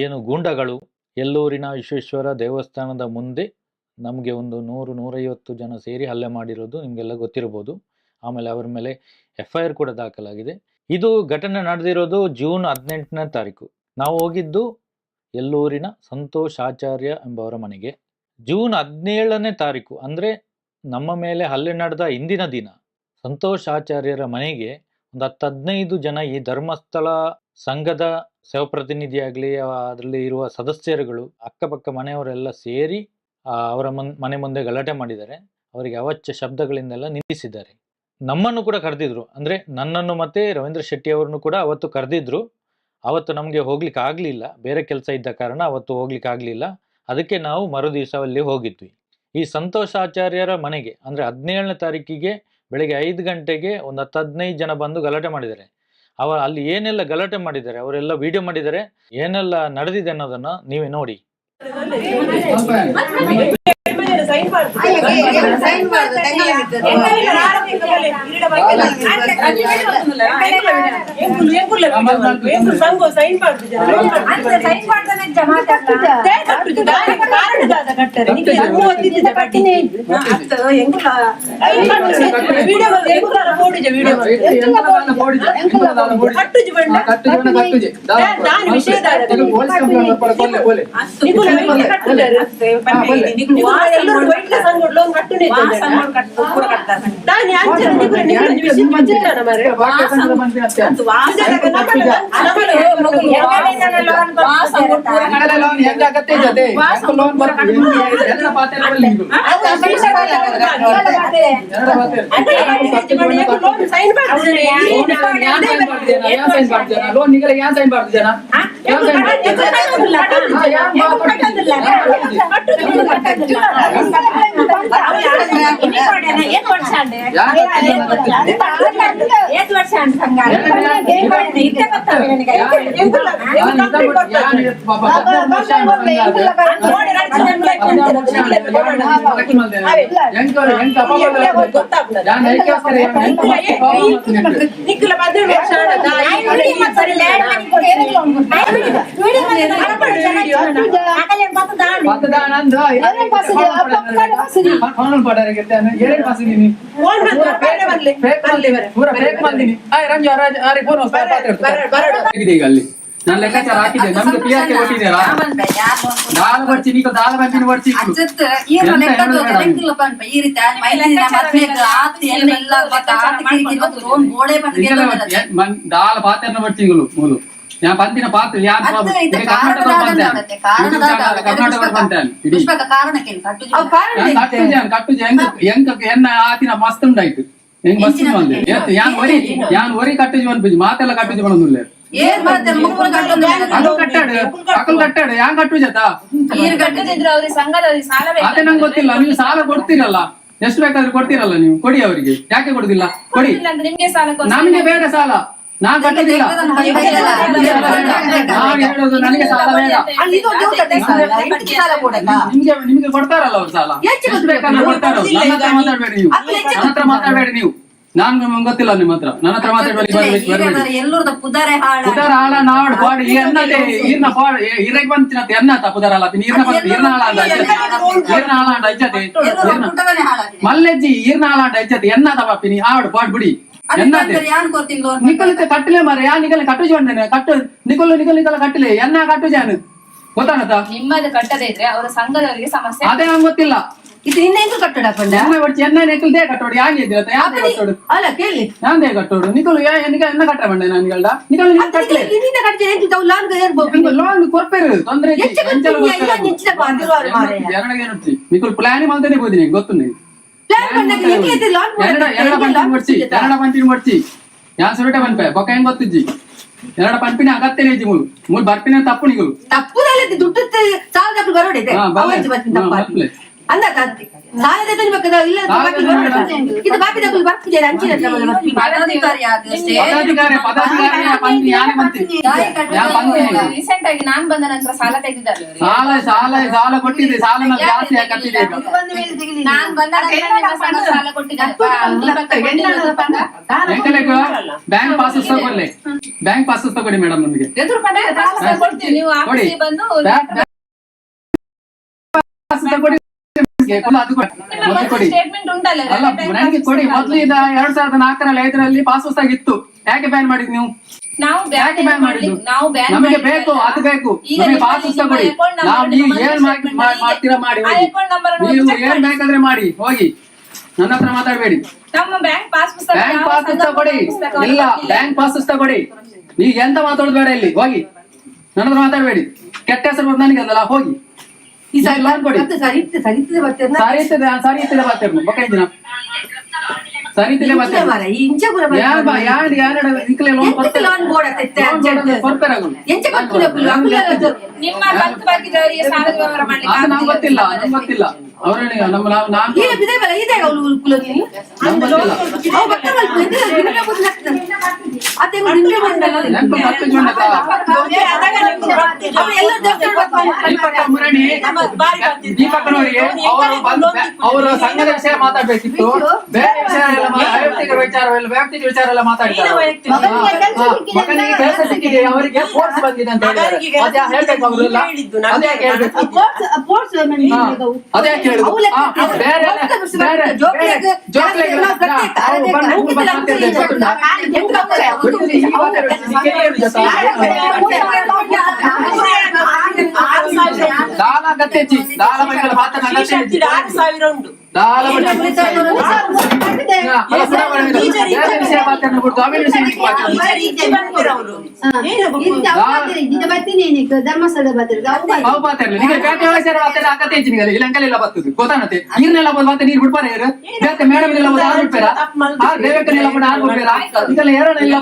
ಏನು ಗೂಂಡಗಳು ಎಲ್ಲೂರಿನ ವಿಶ್ವೇಶ್ವರ ದೇವಸ್ಥಾನದ ಮುಂದೆ ನಮಗೆ ಒಂದು 100-150 ಜನ ಸೇರಿ ಹಲ್ಲೆ ಮಾಡಿರೋದು ನಿಮಗೆಲ್ಲ ಗೊತ್ತಿರಬಹುದು. ಆಮೇಲೆ ಅವರ ಮೇಲೆ FIR ಕೂಡ ದಾಖಲಾಗಿದೆ. ಇದು ಘಟನೆ ನಡೆದಿರೋದು ಜೂನ್ 18ನೇ ತಾರೀಕು. ನಾವು ಹೋಗಿದ್ದು ಎಲ್ಲೂರಿನ ಸಂತೋಷ್ ಆಚಾರ್ಯ ಎಂಬವರ ಮನೆಗೆ. ಜೂನ್ 17ನೇ ತಾರೀಕು ಅಂದರೆ ನಮ್ಮ ಮೇಲೆ ಹಲ್ಲೆ ನಡೆದ ಇಂದಿನ ದಿನ ಸಂತೋಷ್ ಆಚಾರ್ಯರ ಮನೆಗೆ ಒಂದು 10-15 ಜನ ಈ ಧರ್ಮಸ್ಥಳ ಸಂಘದ ಪ್ರತಿನಿಧಿಯಾಗಲಿ ಅದರಲ್ಲಿ ಇರುವ ಸದಸ್ಯರುಗಳು ಅಕ್ಕಪಕ್ಕ ಮನೆಯವರೆಲ್ಲ ಸೇರಿ ಅವರ ಮನೆ ಮುಂದೆ ಗಲಾಟೆ ಮಾಡಿದ್ದಾರೆ. ಅವರಿಗೆ ಅವಾಚ್ಯ ಶಬ್ದಗಳಿಂದೆಲ್ಲ ನಿಂದಿಸಿದ್ದಾರೆ. ನಮ್ಮನ್ನು ಕೂಡ ಕರೆದಿದ್ರು, ಅಂದರೆ ನನ್ನನ್ನು ಮತ್ತೆ ರವೀಂದ್ರ ಶೆಟ್ಟಿ ಅವರನ್ನು ಕೂಡ ಅವತ್ತು ಕರೆದಿದ್ರು. ಅವತ್ತು ನಮಗೆ ಹೋಗ್ಲಿಕ್ಕೆ ಆಗಲಿಲ್ಲ, ಬೇರೆ ಕೆಲಸ ಇದ್ದ ಕಾರಣ ಅವತ್ತು ಹೋಗ್ಲಿಕ್ಕೆ ಆಗಲಿಲ್ಲ. ಅದಕ್ಕೆ ನಾವು ಮರು ದಿವಸ ಅಲ್ಲಿ ಹೋಗಿದ್ವಿ. ಈ ಸಂತೋಷ್ ಆಚಾರ್ಯರ ಮನೆಗೆ ಅಂದರೆ 17ನೇ ತಾರೀಕಿಗೆ ಬೆಳಗ್ಗೆ 5 ಗಂಟೆಗೆ ಒಂದು 10-15 ಜನ ಬಂದು ಗಲಾಟೆ ಮಾಡಿದ್ದಾರೆ. ಅಲ್ಲಿ ಏನೆಲ್ಲ ಗಲಾಟೆ ಮಾಡಿದ್ದಾರೆ ಅವರೆಲ್ಲ ವಿಡಿಯೋ ಮಾಡಿದ್ದಾರೆ. ಏನೆಲ್ಲ ನಡೆದಿದೆ ಅನ್ನೋದನ್ನ ನೀವೇ ನೋಡಿ. ನಾನು ಲೆಕ್ಕಾಚಾರ ಹಾಕಿದ್ದೆ. ನಮ್ಗೆ PRK ಕೊಟ್ಟಿದ್ದೀರಾ? ದಾಲ್ ಬರ್ಚಿ ನೀನು ದಾಲ್ ಬಂದಿನ ಬರ್ಚಿ ದಾಲ್ ಪಾತ್ರೆನ ಬರ್ಚಿಗಳು ಮೂಲು ഞാൻ പന്തിന പാത്ത് ಎನ್ನ ಆತಿನ ಮಸ್ತ್ ಉಂಟಾಯ್ತು ಹೆಂಗ್ ಮಸ್ತ್ ಬಂದೆ ಯಾನ್ ಒರಿ ಕಟ್ಟುಜಿ ಅನ್ಪಿಜಿ ಮಾತೆಲ್ಲ ಕಟ್ಟುಜಿ ಮಾಡೋದಿಲ್ಲ ಅಕ್ಕಲ್ ಕಟ್ಟಾಡು ಯಾನ್ ಕಟ್ಟುಜತ ಅದೇ ನಂಗೆ ಗೊತ್ತಿಲ್ಲ. ನೀವು ಸಾಲ ಕೊಡ್ತೀರಲ್ಲ, ಎಷ್ಟು ಬೇಕಾದ್ರೂ ಕೊಡ್ತೀರಲ್ಲ, ನೀವು ಕೊಡಿ ಅವರಿಗೆ. ಯಾಕೆ ಕೊಡುದಿಲ್ಲ? ಕೊಡಿ. ನಮಗೆ ಬೇಡ ಸಾಲ, ನಾನ್ ಕಟ್ಟುದಿಲ್ಲ. ನನಗೆ ಸಾಲ ಬೇಡ. ನಿಮ್ಗೆ ಕೊಡ್ತಾರಲ್ಲ ಅವ್ರು ಸಾಲ, ಎಷ್ಟು ಬೇಕಾದ್ರೂ ಕೊಡ್ತಾರ. ನನ್ನ ಹತ್ರ ಮಾತಾಡ್ಬೇಡಿ ನೀವು, ನನ್ನ ಹತ್ರ ಮಾತಾಡ್ಬೇಡಿ ನೀವು. ನಾನ್ ಗೊತ್ತಿಲ್ಲ ನಿಮ್ಮ ಹತ್ರ, ನನ್ನ ಹತ್ರ ಮಾತಾಡ್ಬೇಡಿ. ಪುದಾರ ಹಾಳ ನಾಡ್ ಪಾಡು ಎನ್ನದೇ ಈರ್ನ ಪಾಡು ಇರಕ್ ಬಂತಿನ ಎನ್ನತ ಪುದಾರ ಹಾಳ ಈರ್ನ ಹಾಳ ಅಂಡ ಐಚತೆ ಮಲ್ಲೆಜ್ಜಿ ಈರ್ನ ಹಾಳ ಅಂಡ ಐಚತೆ ಎನ್ನತ ಪಾಪಿನಿ ಆವಡು ಪಾಡು ಬಿಡಿ. ನಿಕಲಿತ ಕಟ್ಟಲೆ ಮಾರ ಯಾ ನಿಕಲಿ ಕಟ್ಟು ಜೋಂಡನೆ ಕಟ್ಟು ನಿಕಲು ಕಟ್ಟಲೆ ಎನ್ನ ಕಟ್ಟು ಜಾನು ಗೊತ್ತಾಗತ್ತ. ನಿಮ್ಮದು ಕಟ್ಟದೇ ಇದ್ರೆ ಅವರ ಸಂಘದವರಿಗೆ ಸಮಸ್ಯೆ. ಅದೇ ನಂಗೆ ಗೊತ್ತಿಲ್ಲ. ಇದು ನಿನ್ನ ಹೆಂಗ್ ಕಟ್ಟೋಡಪ್ಪಂಡ ಎನ್ನ ನಿಕಲ್ದೇ ಕಟ್ಟೋಡು ಯಾನ್ ಇದ್ರತ ಯಾವ್ದೇ ಕಟ್ಟೋಡು ಅಲ್ಲ ಕೇಳಿ ನಾಂದೇ ಕಟ್ಟೋಡು ನಿಕಲು ಎನ್ನ ಕಟ್ಟ ಬಂಡೆ ನಾನ್ಗಳ್ಡ ನಿಕಲು ನೀನ್ ಕಟ್ಟಲೆ ನಿನ್ನ ಕಟ್ಟೆ ಹೆಂಗ್ ಲಾನ್ ಏರ್ಬೋದು ಲಾನ್ ಕೊರ್ಪೇರು ತೊಂದ್ರೆ ಎರಡಗೆ ನೋಡ್ತಿ ನಿಕಲು ಪ್ಲಾನ್ ಮಾಡ್ತಾನೆ ಹೋದಿನಿ ಗೊತ್ತು ನೀವು ಎರಡ ಪಂಪಿನ ಬರ್ಚಿ ಯಾನ್ ಸುರಟ ಪಂಪೆ ಬೊಕ್ಕ ಹೆಂಗ್ ಗೊತ್ತಿಜ್ಜಿ ಎರಡ ಪಂಪಿನ ಅಗತ್ಯನೇ ಇಜ್ಜಿ ಮೂರು ಬರ್ಪಿನ ತಪ್ಪು ನಿಗಳು ತಪ್ಪು ದುಡ್ಡು ಸಾಲದ ಬರೋಡಿದೆ ಅಂದ ಸಾಲದ ತಗೊಳ್ಬೇಕದ ಇಲ್ಲ ಬಾಕಿ ಬರ್ತದೆ ಇದು ಬಾಕಿ ತಗೊಳ್ಳಿ ಬರ್ತದೆ ಅಂಚಿನ ಪದಾಧಿಕಾರಿ ಆದಷ್ಟೇ ಪದಾಧಿಕಾರಿ ಬಂದು ಯಾರೇ ಬಂತು ರೀಸೆಂಟ್ ಆಗಿ ನಾನ್ ಬಂದ ನಂತರ ಸಾಲ ತೆಗೆದಿದ್ದಾರೆ ಸಾಲ ಕೊಟ್ಟಿದೆ ಸಾಲ ಜಾಸ್ತಿ ಕಟ್ಟಿದೆ ಈಗ ನಾನ್ ಬಂದ ನಂತರ ಸಾಲ ಕೊಟ್ಟಿದ್ದಾರೆ ಬ್ಯಾಂಕ್ ಪಾಸ್ ತಗೊಳ್ಳಿ ಬ್ಯಾಂಕ್ ಪಾಸ್ ತಗೊಳ್ಳಿ ಮೇಡಮ್ ನಮಗೆ ಕೊಡ್ತೀವಿ ನೀವು ಆಫೀಸಿಗೆ ಬಂದು ತಗೊಳ್ಳಿ ಕೊಡಿ ಸ್ಟೇಟ್ಮೆಂಟ್ ಉಂಟಲ್ಲ ಅಲ್ಲ ನನಗೆ ಕೊಡಿ. ಮೊದ್ಲು ಇದ 2004ರಲ್ಲಿ 5ರಲ್ಲಿ ಪಾಸ್ ಪುಸ್ತಕ ಇತ್ತು, ಯಾಕೆ ಬ್ಯಾನ್ ಮಾಡಿದ್ ನೀವು? ನಾವು ಯಾಕೆ ಬ್ಯಾನ್ ಮಾಡಿದ್ದು? ನಾವು ಬ್ಯಾನ್ ನಮಗೆ ಬೇಕು, ಅದು ಬೇಕು. ನಮಗೆ ಪಾಸ್ ಪುಸ್ತಕ ಕೊಡಿ. ನಾವು ನೀವು ಏನ್ ಮಾಡ್ತೀರಾ ಮಾಡಿ ಹೋಗಿ, ನೀವು ಏನ್ ಬೇಕಾದ್ರೆ ಮಾಡಿ ಹೋಗಿ, ನನ್ನ ಹತ್ರ ಮಾತಾಡ್ಬೇಡಿ. ನಮ್ಮ ಬ್ಯಾಂಕ್ ಪಾಸ್ ಪುಸ್ತಕ ಬ್ಯಾಂಕ್ ಪಾಸ್ ಪುಸ್ತಕ ಕೊಡಿ. ಇಲ್ಲ, ಬ್ಯಾಂಕ್ ಪಾಸ್ ಪುಸ್ತಕ ಕೊಡಿ. ನೀವು ಎಂತ ಮಾತಾಡೋದು ಬೇಡ ಇಲ್ಲಿ, ಹೋಗಿ ನನ್ನ ಹತ್ರ ಮಾತಾಡ್ಬೇಡಿ. ಕೆಟ್ಟ ಹೆಸರು ಬಂದು ನನಗೆ ಅಲ್ಲ, ಹೋಗಿ ಈ ಸಾರಿ ಲೋನ್ ಕೊಡಿ. ಸರಿತಿದೆ ಬರ್ತೇನೆ ಬೊಕ್ಕ ಸರಿತಿದೆ ಬರ್ತೇನೆ. ನಿಮ್ಮ ಬಂಕ್ ಬಾಕಿದವರಿಗೆ ಸಾಲದ ವ್ಯವಹಾರ ಮಾಡ್ಲಿಕ್ಕೆ ನಮ್ಗೆ ಗೊತ್ತಿಲ್ಲ, ನಮ್ಗೆ ಗೊತ್ತಿಲ್ಲ. ಅವ್ರನ್ನ ನಮ್ಮ ನಾನು ದೀಪಕ್ಕನವರಿಗೆ ಅವರ ಸಂಘದ ವಿಷಯ ಮಾತಾಡ್ಬೇಕಿತ್ತು, ಬೇರೆ ವಿಷಯ ಎಲ್ಲ ವೈಯಕ್ತಿಕ ವಿಚಾರ ಎಲ್ಲ ಮಾತಾಡಿದ್ದಾರೆ. ಮಗನಿಗೆ ಕೆಲಸ ಸಿಕ್ಕಿದೆ, ಅವರಿಗೆ ಫೋರ್ಸ್ ಬಂದಿದೆ ಅಂತ ಹೇಳಿದ್ದಾರೆ. ಅದೇ ಹೇಳ್ಬೇಕು ಅವರೆಲ್ಲ, ಅದೇ ಹೇಳ್ಬೇಕು, ಅದೇ ಕೇಳುದು. ಬೇರೆ ದಾಲ ಗತ್ತೆಚ್ಚಿ ದಾಲ ಮೈಗಳ ಮಾತನಾಡ ಉಂಟು. ದಾಲ ವಿಷಯ ಮಾತಾಡ್ಬಿಟ್ಟು ಆಮೇಲೆ ಧರ್ಮಸ್ಥಳ ಅವು ಮಾತಾಡ್ಲಿ. ಈಗ ಬೇಟೆ ವ್ಯವಸಾಯ ಮಾತಾಡ ಅಗತ್ಯ ಹೆಚ್ಚಿನ ಇಲ್ಲ ಅಂಕಲೆಲ್ಲ ಬರ್ತದೆ ಗೊತ್ತಾನತ್ತೆ. ನೀರ್ನೆಲ್ಲ ಬಂದು ಮತ್ತೆ ನೀರು ಬಿಡ್ಪಾರ ಯಾರು ಬೇರೆ ಮೇಡಮ್ ಎಲ್ಲ ಬಂದು ಆರು ಬಿಡ್ಪಾರ, ದೇವಕ್ಕನೆಲ್ಲ ಬಂದು ಆರು ಬಿಡ್ಪಾರ, ಇದೆಲ್ಲ ಎರಡೆಲ್ಲ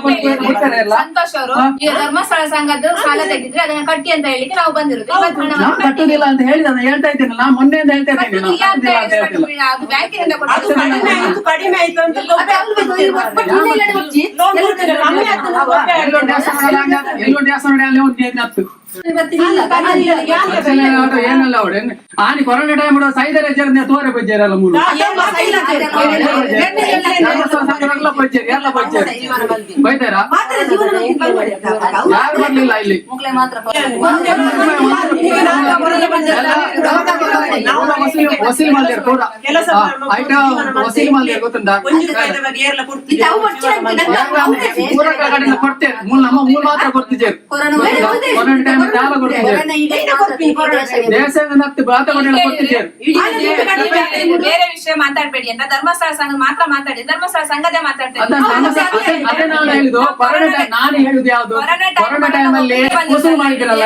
ಬಿಡ್ತಾರ ಎಲ್ಲ. ಸಂತೋಷ್ ಅವರು ಈ ಧರ್ಮಸ್ಥಳ ಸಂಘದ ಸಾಲ ತೆಗಿದ್ರೆ ಅದನ್ನ ಕಟ್ಟಿ ಅಂತ ಹೇಳಿಕ್ಕೆ ನಾವು ಬಂದಿರೋದು. ನಾನು ಕಟ್ಟುದಿಲ್ಲ ಅಂತ ಹೇಳಿದ, ನಾನು ಹೇಳ್ತಾ ಇದ್ದೇನೆ, ನಾನು ಮೊನ್ನೆಯಿಂದ ಹೇಳ್ತಾ ಇದ್ದೇನೆ, ನಾನು ಕಟ್ಟುದಿಲ್ಲ ಅಂತ ಹೇಳ್ತಿಲ್ಲ. ಅದು ಬ್ಯಾಂಕಿನಿಂದ ಕಡಿಮೆ ಆಯ್ತು ಅಂತ ಎಲ್ಲೋ ದೇವಸ್ಥಾನ ಒಂದು ಏನಲ್ಲ ಅವಳು ಆನಿ ಕೊರೋನಾ ಟೈಮ್ ಸೈದರ ತೋರೆ ಬಜ್ಜಾರಲ್ಲ ಮೂರು ಎಲ್ಲ ಬೈತಾರ ಯಾರು ಬರ್ಲಿಲ್ಲ ಇಲ್ಲಿ. ವಸೀಲ್ ಮಾಡ್ತಾರೆ ಕೂಡ ಆಯ್ತಾ, ವಸೀಲ್ ಮಾಡ್ತಾರೆ ಗೊತ್ತುಂಟಾ? ಕೊಡ್ತೇವೆ ನಮ್ಮ ಮೂಲ ಮಾತ್ರ ಕೊಡ್ತಿದ್ದೇವೆ. ಕೊರೋನಾ ಟೈಮ್ ಬೇರೆ ವಿಷಯ ಮಾತಾಡ್ಬೇಡಿ ಅಂತ ಧರ್ಮಸ್ಥಳ ಸಂಘ ಮಾತ್ರ ಮಾತಾಡಿ, ಧರ್ಮಸ್ಥಳ ಸಂಘದೇ ಮಾತಾಡ್ತೇವೆ. ನಾನು ಹೇಳುದು ಯಾವ್ದು, ಕೊರೋನಾ ಟೈಮ್ ಅಲ್ಲಿ ವಸೂಲು ಮಾಡಿದಿರಲ್ಲ.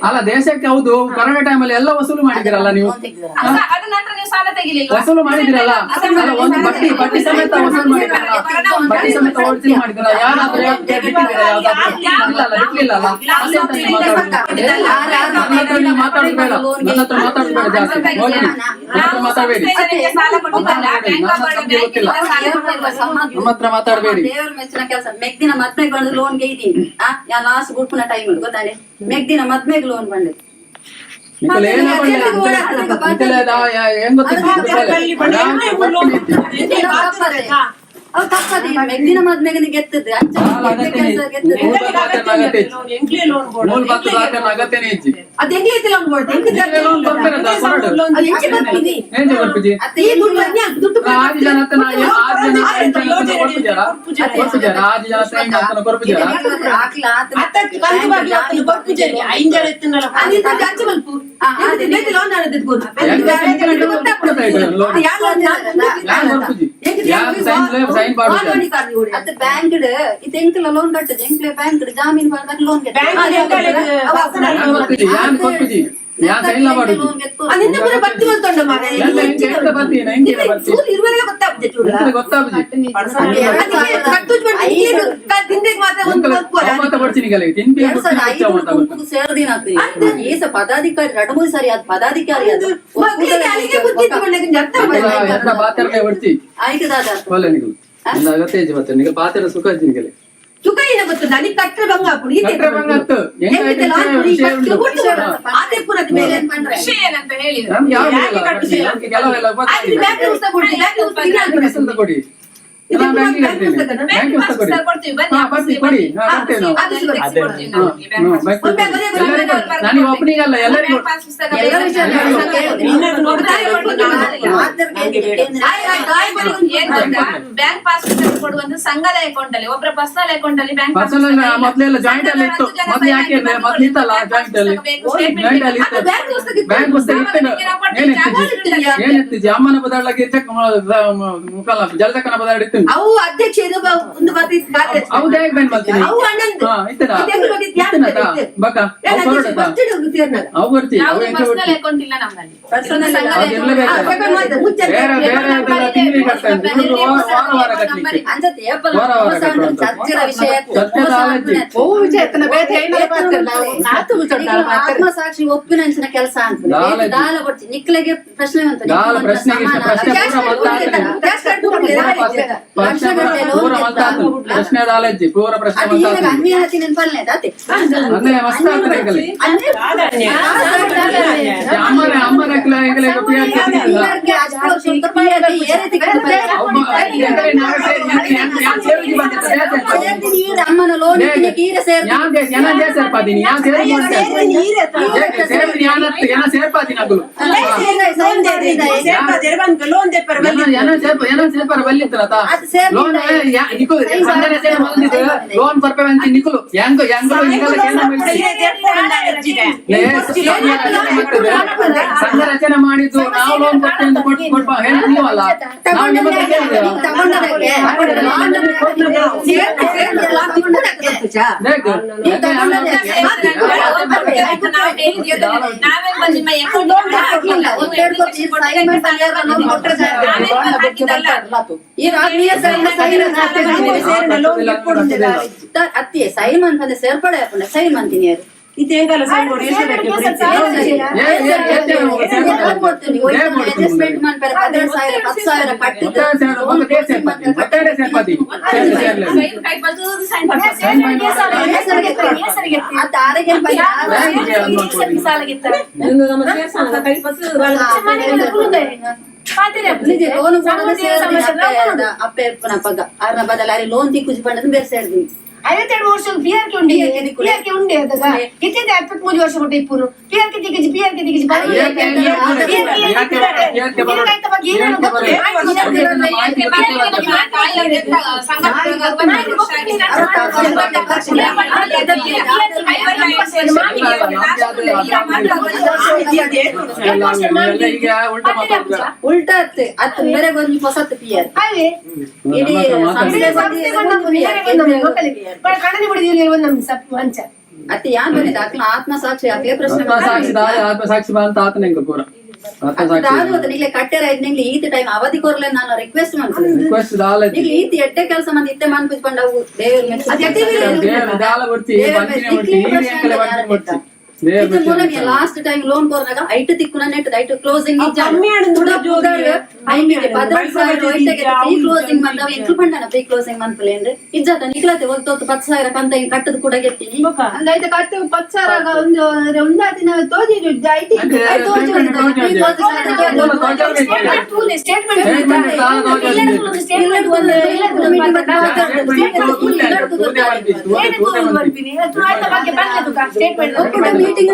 ಅಲ್ಲ ದೇಶಕ್ಕೆ ಹೌದು, ಕೊರೋನಾ ಟೈಮ್ ಅಲ್ಲಿ ಎಲ್ಲ ವಸೂಲು ಮಾಡಿದಿರಲ್ಲ ನೀವು. ಅದ ನಂತರ ನೀವು ಸಾಲ ತೆಗಿಲಿಲ್ಲ, ವಸೂಲು ಮಾಡಿದಿರಲ್ಲ. ಒಂದು ಬಡ್ಡಿ ಸಮೇತ ವಸೂಲು ಮಾಡಿದಿರಲ್ಲ, ಬಡ್ಡಿ ಸಮೇತ ವಸೂಲು ಮಾಡಿದಿರಲ್ಲ. ಯಾರಾದ್ರೂ ಇರ್ಲಿಲ್ಲ ಮಾತಾಡೋದು ಬೇಡ, ನನ್ನ ಹತ್ರ ಮಾತಾಡೋದು ಬೇಡ ಜಾಸ್ತಿ. ಮಾತಾಡಬೇಡಿ, ನಮ್ಮ ಹತ್ರ ಮಾತಾಡಬೇಡಿ. ದೇವ್ರ ಮೆಚ್ಚಿನ ಕೆಲಸ ಮೆಗ್ದಿನ ಮದ್ಮೆಗ್ ಬಂದು ಲೋನ್ಗೆ ಇದ್ದೀನಿ. ಯಾ ಲಾಸ್ಟ್ ಗುಡ್ಪುನ ಟೈಮ್ ಗೊತ್ತಾನೆ ಮೆಗ್ದಿನ ಮದ್ಮೆಗ್ ಲೋನ್ ಬಂದಿದೆ. ತಪ್ಪದೆ ಮೆಗ್ದಿನ ಮದ್ಮೆಗೆ ಗೆತ್ತದೆ ಅಗತ್ಯನೇ ಹೆಚ್ಚಿ. ಅದು ಹೆಂಗ್ಲೈತಿ ಲೋನ್ ಕೊಡ್ತೀವಿ ಬ್ಯಾಂಕ್ ಇದು ಲೋನ್ ಕಟ್ಟದು ಎಂಕ್ಲೆ ಬ್ಯಾಂಕ್ ಜಾಮೀನು ಲೋನ್ ಯಾನ್ ಸೈನ್ಲ ಮಾಡುದು ಅದನ್ನ ಕೂಡ ಬರ್ತಿ ಬಂತೊಂಡ ಮಾರೆ ಎಲ್ಲ ಎಂತ ಬರ್ತೀನಿ ಹೆಂಗೆ ಬರ್ತೀನಿ ಚೂರು ಇರುವರೆಗೆ ಗೊತ್ತಾಗ್ತದೆ ಚೂರು ಗೊತ್ತಾಗುದು ಕಟ್ಟುಜ್ ಮಾಡಿ ತಿಂದಿಗೆ ಮಾತ್ರ ಒಂದು ಬರ್ಕೋರ ಮಾತಾ ಬರ್ತೀನಿ ಗಲೆ ತಿಂಪಿ ಸೇರ್ದಿನ ಏಸ ಪದಾಧಿಕಾರಿ 2-3 ಸಾರಿ ಅದು ಪದಾಧಿಕಾರಿ ಅದು ಅಲ್ಲಿಗೆ ಬುದ್ಧಿ ಬಂದಾಗ ಅರ್ಥ ಮಾಡಿ ಎಲ್ಲ ಬಾತರನೆ ಬರ್ತಿ ಆಯ್ತು ದಾದಾ ಒಳ್ಳೆ ನಿಗಲು ಇಲ್ಲ ಅಗತ್ಯ ಇದೆ ಮತ್ತೆ ನಿಗ ಬಾತರ ಸುಖ ಜಿನಿಗಲೆ ಸುಖ ಏನ ಗೊತ್ತದ ಅಲ್ಲಿ ಕಟ್ಟ್ರೆ ಭಂಗ ಹಾಕೊಂಡು ಇದೆ ಕಟ್ರೆ ಭಂಗ ಆಯ್ತು. ವಿಷಯ ಉಂಟು. ಅದೇ ಪುನಃ ಮೇಲೆ ವಿಷಯ ಏನಂತ ಹೇಳಿ ನಮ್ಗೆ ಯಾವ ಯಾಕೆ ಇಲ್ಲ. ಕಟ್ಟುದಿಲ್ಲ? ನಮ್ಗೆ ಕೆಲವೆಲ್ಲ ಆಯ್ತು ಗೊತ್ತಾಗಿಲ್ಲ. ಬ್ಯಾಂಕ್ ಪುಸ್ತಕ ಕೊಡಿ ಬ್ಯಾಂಕ್ ಪುಸ್ತಕ ಇಲ್ಲ ಪುಸ್ತಕ ಕೊಡಿ ಇದು ನಾನು ಬ್ಯಾಂಕಿಗೆ ಬ್ಯಾಂಕ್ ಇರ್ತೀನಿ. ಪುಸ್ತಕನ? ಬ್ಯಾಂಕ್ ಪುಸ್ತಕ ಕೊಡಿ. ಕೊಡ್ತೀವಿ ಬನ್ನಿ ಹಾ, ಬರ್ತೀವಿ, ಕೊಡಿ. ಹಾ, ಕೊಡ್ತೇವೆ ನಾವು. ಅದು ಸಿಗುತ್ತೆ. ಅದೇ ಕೊಡ್ತೀವಿ ನಾವು. ಹಾ, ಬ್ಯಾಂಕ್ ಪುಸ್ತಕ ಕೊಡಿ. ಎಲ್ಲರಿಗೂ ಕೊಡಿ. ನನಗೆ ಒಬ್ಬನಿಗಲ್ಲ ಎಲ್ಲರಿಗೂ ಕೊಡಿ. ಪಾಸ್ ಪುಸ್ತಕ ಎಲ್ಲ ವಿಷಯ ಏನ್ ಗೊತ್ತಾ? ಬ್ಯಾಂಕ್ ಪಾಸ್ ಪುಸ್ತಕ ಕೊಡುವಂತ ಸಂಘದ ಅಕೌಂಟ್ ಅಲ್ಲಿ ಒಬ್ಬರ ಪರ್ಸನಲ್ ಅಕೌಂಟ್ ಅಲ್ಲಿ ಬ್ಯಾಂಕ್ ಪರ್ಸನಲ್ ಮೊದ್ಲೆಲ್ಲ ಜಾಯಿಂಟ್ ಅಲ್ಲಿ ಇತ್ತು ಮೊದ್ಲು ಯಾಕೆ ಅಂದ್ರೆ ಮೊದ್ಲು ಇತ್ತಲ್ಲ ಜಾಯಿಂಟ್ ಅಲ್ಲಿ ಜಾಯಿಂಟ್ ಅಲ್ಲಿ ಇತ್ತು ಬ್ಯಾಂಕ್ ಪುಸ್ತಕ ಇತ್ತು ಏನಿತ್ತು ಅಮ್ಮನ ಬದಾಡ್ಲಕ್ಕೆ ಚೆಕ್ ಮುಖಲ್ಲ ಜಲಚಕ್ಕನ ಬದಾಡಿತ್ತು ಅವು ಅಧ್ಯಕ್ಷ ಇದು ಒಂದು ಬರ್ತಿತ್ತು ಖಾತೆ ಅವು ಹೇಗೆ ಬ್ಯಾಂಕ್ ಮಾಡ್ತೀನಿ ಅವು ಅಣ್ಣಂದು ಹಾ ಇತ್ತದ ಇದೆಂಗ್ ಬರ್ತಿತ್ತು? ಯಾಕೆ ಬರ್ತಿತ್ತು? ಬಕ ಎಲ್ಲ ಅವು ಅಧ್ಯಕ್ಷ ಹೊರಡದ first ಇಡು ತೀರ್ನಾಗ. ಅವು ಬರ್ತಿ ಅವು ಹೆಂಗೆ ಪರ್ಸನಲ್ ಬರ್ತಿ ಅಕೌಂಟ್ ಇಲ್ಲ ನಮ್ಮಲ್ಲಿ Personal ಸಂಘದ ಅದು account. ಇರ್ಲೇಬೇಕು. ಆ, ಬೇಗ ಮಾಡು, ಮುಚ್ಚೆ ಬೇರೆ ಬೇರೆ ಇದೆಲ್ಲ ತಿಂಗಳಿಗೆ ಕಟ್ತಾರೆ ಇವ್ರು ವಾರ ಕಟ್ಲಿಕ್ಕೆ ಅಂಜತ್ತೆ ಏಪಲ ವಾರ ಕಟ್ಟುವಂತ. ಚರ್ಚೆರ ವಿಷಯ ಚರ್ಚೆದ ಆಲೋಚನೆ. ಓ ವಿಷಯ ಎತ್ತನ ಬೇರೆ ಏನಲ್ಲ ಬರ್ತಿರಲ್ಲ ಆತು ಮುಚ್ಚಂಡ ಆತ್ಮಸಾಕ್ಷಿ ಒಪ್ಪಿನಂಚಿನ ಕೆಲಸ ಅಂತ ದಾಲ- ದಾಲ ಬರ್ತಿ ನಿಕ್ಲೆಗೆ ಪ್ರಶ್ನೆ ಅಂತ ದಾಲ ಪ್ರಶ್ನೆಗೆ ಇಷ್ಟ ಪ್ರಶ್ನೆ ಪೂರ ಮಲ್ತಾತನೆ ಪೂರ ಮಲ್ತಾತನೆ ಪ್ರಶ್ನೆ ದಾಲಜ್ಜಿ ಪೂರ ಪ್ರಶ್ನೆ ಅದು ಈಗ ಮಲ್ತಾತನೆ ಅನ್ಯ ಹತ್ತಿ ನೆನಪಲ್ಲೇ ದಾತೆ ಅಂದ್ರೆ ಮಸ್ತ್ ಆಗ್ತದೆ ಈಗಲೇ ಅಮ್ಮನ ಈಗಲೇ ಅಮ್ಮನ ಲೋನ್ ಈಗ ಸೇರ್ ಸೇರ್ಪಾದೀನಿ ಯಾನ್ ಸೇರ್ಪಾದೀನಿ ಅಗಲು ಸೇರ್ಪಾರ ಬಲ್ಲಿತ್ತಲ್ಲ ಲೋನ್ ಲೋನ್ ಬರ್ಬೇಕಂತ ನಿಕುಲು ಹೆಂಗ ಹೆಂಗಲು ಸಂಘ ರಚನೆ ಮಾಡಿದ್ದು ನಾವು ಲೋನ್ ಕೊಡ್ತೇವೆ ಅಂತ ಕೊಡ್ಬ ಹೇಳಿ ನೀವಲ್ಲ ನಾವು ನಿಮ್ಮ ಹತ್ರ ಕೇಳಿದ್ದೇವೆ. ನಾವೇ ಬಂದು ನಿಮ್ಮ ಅಕೌಂಟ್ ಹಾಕಿಲ್ಲ ಅತ್ತಿ ಸೈನ್ ಅಂತ ಸೇರ್ಪಡೆ ಸೈನ್ ಅಂತೀನಿ ಅಪ್ಪೆ ಪಗ ಅರ್ನ ಬದಲ ಲೋನ್ ತಿಕ್ಕುಜಿ ಪಂಡ ಬೇರೆ ಸೇರಿದ್ವಿ 52 ವರ್ಷ ಪಿಆರ್ಕೆ ಉಂಡಿ ಪಿಆರ್ಕೆ ಉಂಡಿ ಅದಗ ಇತ್ತಿದೆ 23 ವರ್ಷ ಬಿಟ್ಟು ಇಪ್ಪುರು ಪಿಆರ್ಕೆ ತಿಗಿಜಿ ಉಲ್ಟಾ ಅತ್ತು ಬೇರೆ ಗೊಂದು ಹೊಸತ್ತು ಪಿಯರ್ ಇಡೀ ಅತ್ತೆ ಯಾನ್ ಬಂದಿದ್ದ ಅಕ್ಲ ಆತ್ಮಸಾಕ್ಷಿ ಅಕ್ಲೆ ಪ್ರಶ್ನೆ ಆತ್ಮಸಾಕ್ಷಿ ಅಂತ ಆತನ ಹೆಂಗ ಪೂರ ನಿಗ್ಲೆ ಕಟ್ಟೆರ ನಿಗ್ಲಿ ಈತ ಟೈಮ್ ಅವಧಿ ಕೊರ್ಲೆ ನಾನು ರಿಕ್ವೆಸ್ಟ್ ಮಾಡ್ತೀನಿ ರಿಕ್ವೆಸ್ಟ್ ದಾಲ ನಿಗ್ಲಿ ಈತ ಎಟ್ಟೆ ಕೆಲಸ ಮಂದಿ ಇತ್ತೆ ಮಾನ್ಪಿಸ್ಕೊಂಡು ಅವು ದೇವ್ರ ದಾಲ ಬರ್ತಿ ಬಂಚಿನೇ ಬರ್ತಿ ಈ ಎಂಕಲೆ ಬಂಚಿನೇ ಬರ್ತಿ ಲಾಸ್ಟ್ ಟೈಮ್ ಲೋನ್ ಕೊರ್ನಾಗ ಐಟ್ ತಿಕ್ಕುನ ನೆಟ್ ಐಟ್ ಕ್ಲೋಸಿಂಗ್ ಕ್ಲೋಸಿಂಗ್ ಮಂದ ಎಂಕ್ಲು ಪಂಡನ ಪ್ರೀ ಕ್ಲೋಸಿಂಗ್ ಮನ್ಪಲೇಂದ್ರೆ ಇಜ್ಜಾತ ನಿಕ್ಲತೆ ಒಂದು 10,000 ಕಂತ ಹಿಂಗ್ ಕಟ್ಟದ್ ಕೂಡ ಗೆಟ್ಟಿನಿ ಅಂದೈತೆ ಕಟ್ಟು 10,000 ಒಂದು ಒಂದಾ ದಿನ ತೋಜಿ ಐತಿ ಮೀಟಿಂಗ್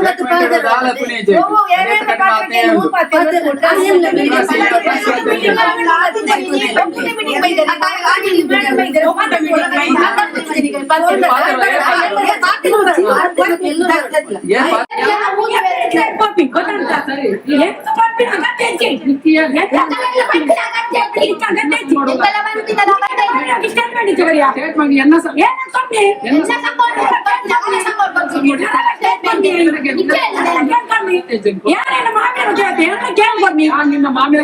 ಸ್ಟೇಟ್ಮೆಂಟ್ ಎನ್ನ ನಿನ್ನ ಮಾಮಿಯ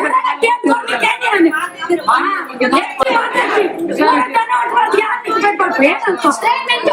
ಸ್ಟೇಟ್ಮೆಂಟ್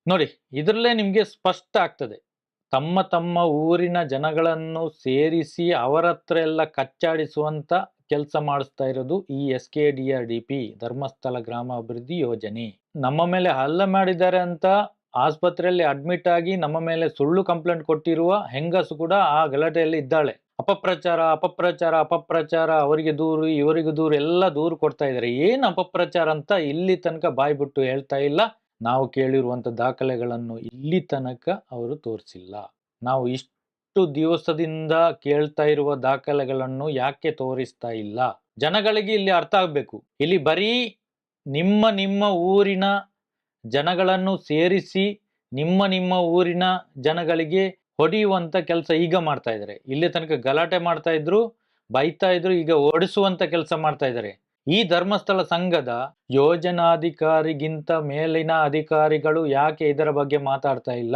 ನೋಡಿ, ಇದರಲ್ಲೇ ನಿಮ್ಗೆ ಸ್ಪಷ್ಟ ಆಗ್ತದೆ. ತಮ್ಮ ತಮ್ಮ ಊರಿನ ಜನಗಳನ್ನು ಸೇರಿಸಿ ಅವರ ಹತ್ರ ಎಲ್ಲ ಕಚ್ಚಾಡಿಸುವಂತ ಕೆಲಸ ಮಾಡಿಸ್ತಾ ಇರೋದು ಈ SKDRDP ಧರ್ಮಸ್ಥಳ ಗ್ರಾಮಾಭಿವೃದ್ಧಿ ಯೋಜನೆ. ನಮ್ಮ ಮೇಲೆ ಹಲ್ಲೆ ಮಾಡಿದ್ದಾರೆ ಅಂತ ಆಸ್ಪತ್ರೆಯಲ್ಲಿ ಅಡ್ಮಿಟ್ ಆಗಿ ನಮ್ಮ ಮೇಲೆ ಸುಳ್ಳು ಕಂಪ್ಲೇಂಟ್ ಕೊಟ್ಟಿರುವ ಹೆಂಗಸು ಕೂಡ ಆ ಗಲಾಟೆಯಲ್ಲಿ ಇದ್ದಾಳೆ. ಅಪಪ್ರಚಾರ, ಅವರಿಗೆ ದೂರು ಇವರಿಗೆ ದೂರು ಎಲ್ಲ ದೂರು ಕೊಡ್ತಾ ಇದ್ದಾರೆ. ಏನು ಅಪಪ್ರಚಾರ ಅಂತ ಇಲ್ಲಿ ತನಕ ಬಾಯಿ ಬಿಟ್ಟು ಹೇಳ್ತಾ ಇಲ್ಲ. ನಾವು ಕೇಳಿರುವಂತ ದಾಖಲೆಗಳನ್ನು ಇಲ್ಲಿ ತನಕ ಅವರು ತೋರಿಸಿಲ್ಲ. ನಾವು ಇಷ್ಟು ದಿವಸದಿಂದ ಕೇಳ್ತಾ ಇರುವ ದಾಖಲೆಗಳನ್ನು ಯಾಕೆ ತೋರಿಸ್ತಾ ಇಲ್ಲ? ಜನಗಳಿಗೆ ಇಲ್ಲಿ ಅರ್ಥ ಆಗ್ಬೇಕು. ಇಲ್ಲಿ ಬರೀ ನಿಮ್ಮ ಊರಿನ ಜನಗಳನ್ನು ಸೇರಿಸಿ ನಿಮ್ಮ ಊರಿನ ಜನಗಳಿಗೆ ಹೊಡೆಯುವಂತ ಕೆಲಸ ಈಗ ಮಾಡ್ತಾ ಇದ್ದಾರೆ. ಇಲ್ಲಿ ತನಕ ಗಲಾಟೆ ಮಾಡ್ತಾ ಇದ್ರು, ಬೈತಾ ಇದ್ರು, ಈಗ ಓಡಿಸುವಂತ ಕೆಲಸ ಮಾಡ್ತಾ ಇದ್ದಾರೆ. ಈ ಧರ್ಮಸ್ಥಳ ಸಂಘದ ಯೋಜನಾಧಿಕಾರಿಗಿಂತ ಮೇಲಿನ ಅಧಿಕಾರಿಗಳು ಯಾಕೆ ಇದರ ಬಗ್ಗೆ ಮಾತಾಡ್ತಾ ಇಲ್ಲ?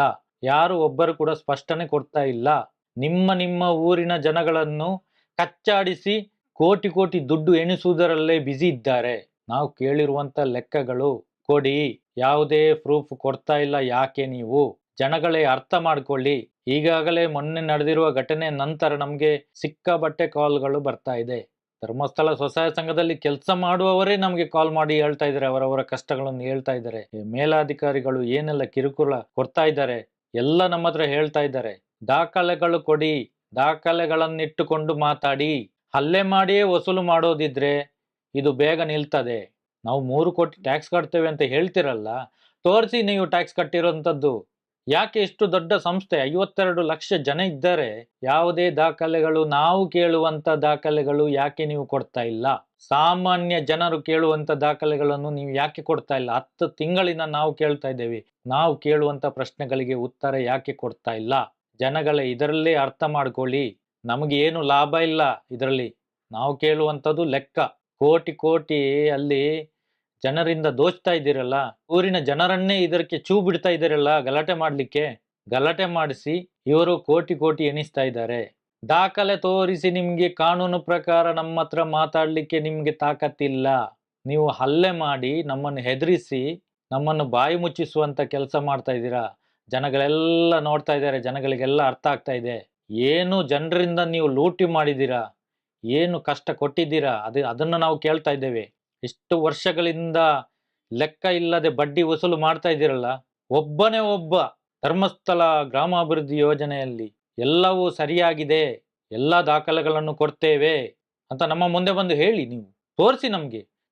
ಯಾರು ಒಬ್ಬರು ಕೂಡ ಸ್ಪಷ್ಟನೆ ಕೊಡ್ತಾ ಇಲ್ಲ. ನಿಮ್ಮ ಊರಿನ ಜನಗಳನ್ನು ಕಚ್ಚಾಡಿಸಿ ಕೋಟಿ ದುಡ್ಡು ಎಣಿಸುವುದರಲ್ಲೇ ಬ್ಯುಸಿ ಇದ್ದಾರೆ. ನಾವು ಕೇಳಿರುವಂತ ಲೆಕ್ಕಗಳು ಕೊಡಿ. ಯಾವುದೇ ಪ್ರೂಫ್ ಕೊಡ್ತಾ ಇಲ್ಲ. ಯಾಕೆ ನೀವು? ಜನಗಳೇ ಅರ್ಥ ಮಾಡ್ಕೊಳ್ಳಿ. ಈಗಾಗಲೇ ಮೊನ್ನೆ ನಡೆದಿರುವ ಘಟನೆ ನಂತರ ನಮ್ಗೆ ಸಿಕ್ಕಾಬಟ್ಟೆ ಕಾಲ್ಗಳು ಬರ್ತಾ ಇದೆ. ಧರ್ಮಸ್ಥಳ ಸ್ವಸಹಾಯ ಸಂಘದಲ್ಲಿ ಕೆಲಸ ಮಾಡುವವರೇ ನಮ್ಗೆ ಕಾಲ್ ಮಾಡಿ ಹೇಳ್ತಾ ಇದ್ದಾರೆ, ಅವರವರ ಕಷ್ಟಗಳನ್ನು ಹೇಳ್ತಾ ಇದ್ದಾರೆ. ಮೇಲಾಧಿಕಾರಿಗಳು ಏನೆಲ್ಲ ಕಿರುಕುಳ ಕೊಡ್ತಾ ಇದ್ದಾರೆ ಎಲ್ಲ ನಮ್ಮ ಹತ್ರ ಹೇಳ್ತಾ ಇದ್ದಾರೆ. ದಾಖಲೆಗಳು ಕೊಡಿ, ದಾಖಲೆಗಳನ್ನಿಟ್ಟುಕೊಂಡು ಮಾತಾಡಿ. ಹಲ್ಲೆ ಮಾಡಿಯೇ ವಸೂಲು ಮಾಡೋದಿದ್ರೆ ಇದು ಬೇಗ ನಿಲ್ತದೆ. ನಾವು 3 ಕೋಟಿ ಟ್ಯಾಕ್ಸ್ ಕಟ್ತೇವೆ ಅಂತ ಹೇಳ್ತಿರಲ್ಲ, ತೋರಿಸಿ ನೀವು ಟ್ಯಾಕ್ಸ್ ಕಟ್ಟಿರೋಂಥದ್ದು. ಯಾಕೆ ಇಷ್ಟು ದೊಡ್ಡ ಸಂಸ್ಥೆ 52 ಲಕ್ಷ ಜನ ಇದ್ದಾರೆ, ಯಾವುದೇ ದಾಖಲೆಗಳು, ನಾವು ಕೇಳುವಂತ ದಾಖಲೆಗಳು ಯಾಕೆ ನೀವು ಕೊಡ್ತಾ ಇಲ್ಲ? ಸಾಮಾನ್ಯ ಜನರು ಕೇಳುವಂತ ದಾಖಲೆಗಳನ್ನು ನೀವು ಯಾಕೆ ಕೊಡ್ತಾ ಇಲ್ಲ? 10 ತಿಂಗಳಿಂದ ನಾವು ಕೇಳ್ತಾ ಇದ್ದೇವೆ. ನಾವು ಕೇಳುವಂತ ಪ್ರಶ್ನೆಗಳಿಗೆ ಉತ್ತರ ಯಾಕೆ ಕೊಡ್ತಾ ಇಲ್ಲ? ಜನಗಳೇ ಇದರಲ್ಲೇ ಅರ್ಥ ಮಾಡ್ಕೊಳ್ಳಿ. ನಮಗೆ ಏನು ಲಾಭ ಇಲ್ಲ ಇದರಲ್ಲಿ. ನಾವು ಕೇಳುವಂಥದ್ದು ಲೆಕ್ಕ. ಕೋಟಿ ಅಲ್ಲಿ ಜನರಿಂದ ದೋಚ್ತಾ ಇದ್ದೀರಲ್ಲ, ಊರಿನ ಜನರನ್ನೇ ಇದಕ್ಕೆ ಚೂ ಬಿಡ್ತಾ ಇದ್ದೀರಲ್ಲ ಗಲಾಟೆ ಮಾಡ್ಲಿಕ್ಕೆ. ಗಲಾಟೆ ಮಾಡಿಸಿ ಇವರು ಕೋಟಿ ಎಣಿಸ್ತಾ ಇದ್ದಾರೆ. ದಾಖಲೆ ತೋರಿಸಿ. ನಿಮ್ಗೆ ಕಾನೂನು ಪ್ರಕಾರ ನಮ್ಮ ಹತ್ರ ಮಾತಾಡ್ಲಿಕ್ಕೆ ನಿಮ್ಗೆ ತಾಕತ್ತಿಲ್ಲ. ನೀವು ಹಲ್ಲೆ ಮಾಡಿ ನಮ್ಮನ್ನು ಹೆದರಿಸಿ ನಮ್ಮನ್ನು ಬಾಯಿ ಮುಚ್ಚಿಸುವಂತ ಕೆಲಸ ಮಾಡ್ತಾ ಇದ್ದೀರಾ. ಜನಗಳೆಲ್ಲ ನೋಡ್ತಾ ಇದ್ದಾರೆ, ಜನಗಳಿಗೆಲ್ಲ ಅರ್ಥ ಆಗ್ತಾ ಇದೆ. ಏನು ಜನರಿಂದ ನೀವು ಲೂಟಿ ಮಾಡಿದ್ದೀರಾ, ಏನು ಕಷ್ಟ ಕೊಟ್ಟಿದ್ದೀರಾ, ಅದನ್ನು ನಾವು ಕೇಳ್ತಾ ಇದ್ದೇವೆ. ಇಷ್ಟು ವರ್ಷಗಳಿಂದ ಲೆಕ್ಕ ಇಲ್ಲದೆ ಬಡ್ಡಿ ವಸೂಲು ಮಾಡ್ತಾ ಇದ್ದೀರಲ್ಲ. ಒಬ್ಬನೇ ಒಬ್ಬ ಧರ್ಮಸ್ಥಳ ಗ್ರಾಮಾಭಿವೃದ್ಧಿ ಯೋಜನೆಯಲ್ಲಿ ಎಲ್ಲವೂ ಸರಿಯಾಗಿದೆ, ಎಲ್ಲಾ ದಾಖಲೆಗಳನ್ನು ಕೊಡ್ತೇವೆ ಅಂತ ನಮ್ಮ ಮುಂದೆ ಬಂದು ಹೇಳಿ. ನೀವು ತೋರಿಸಿ,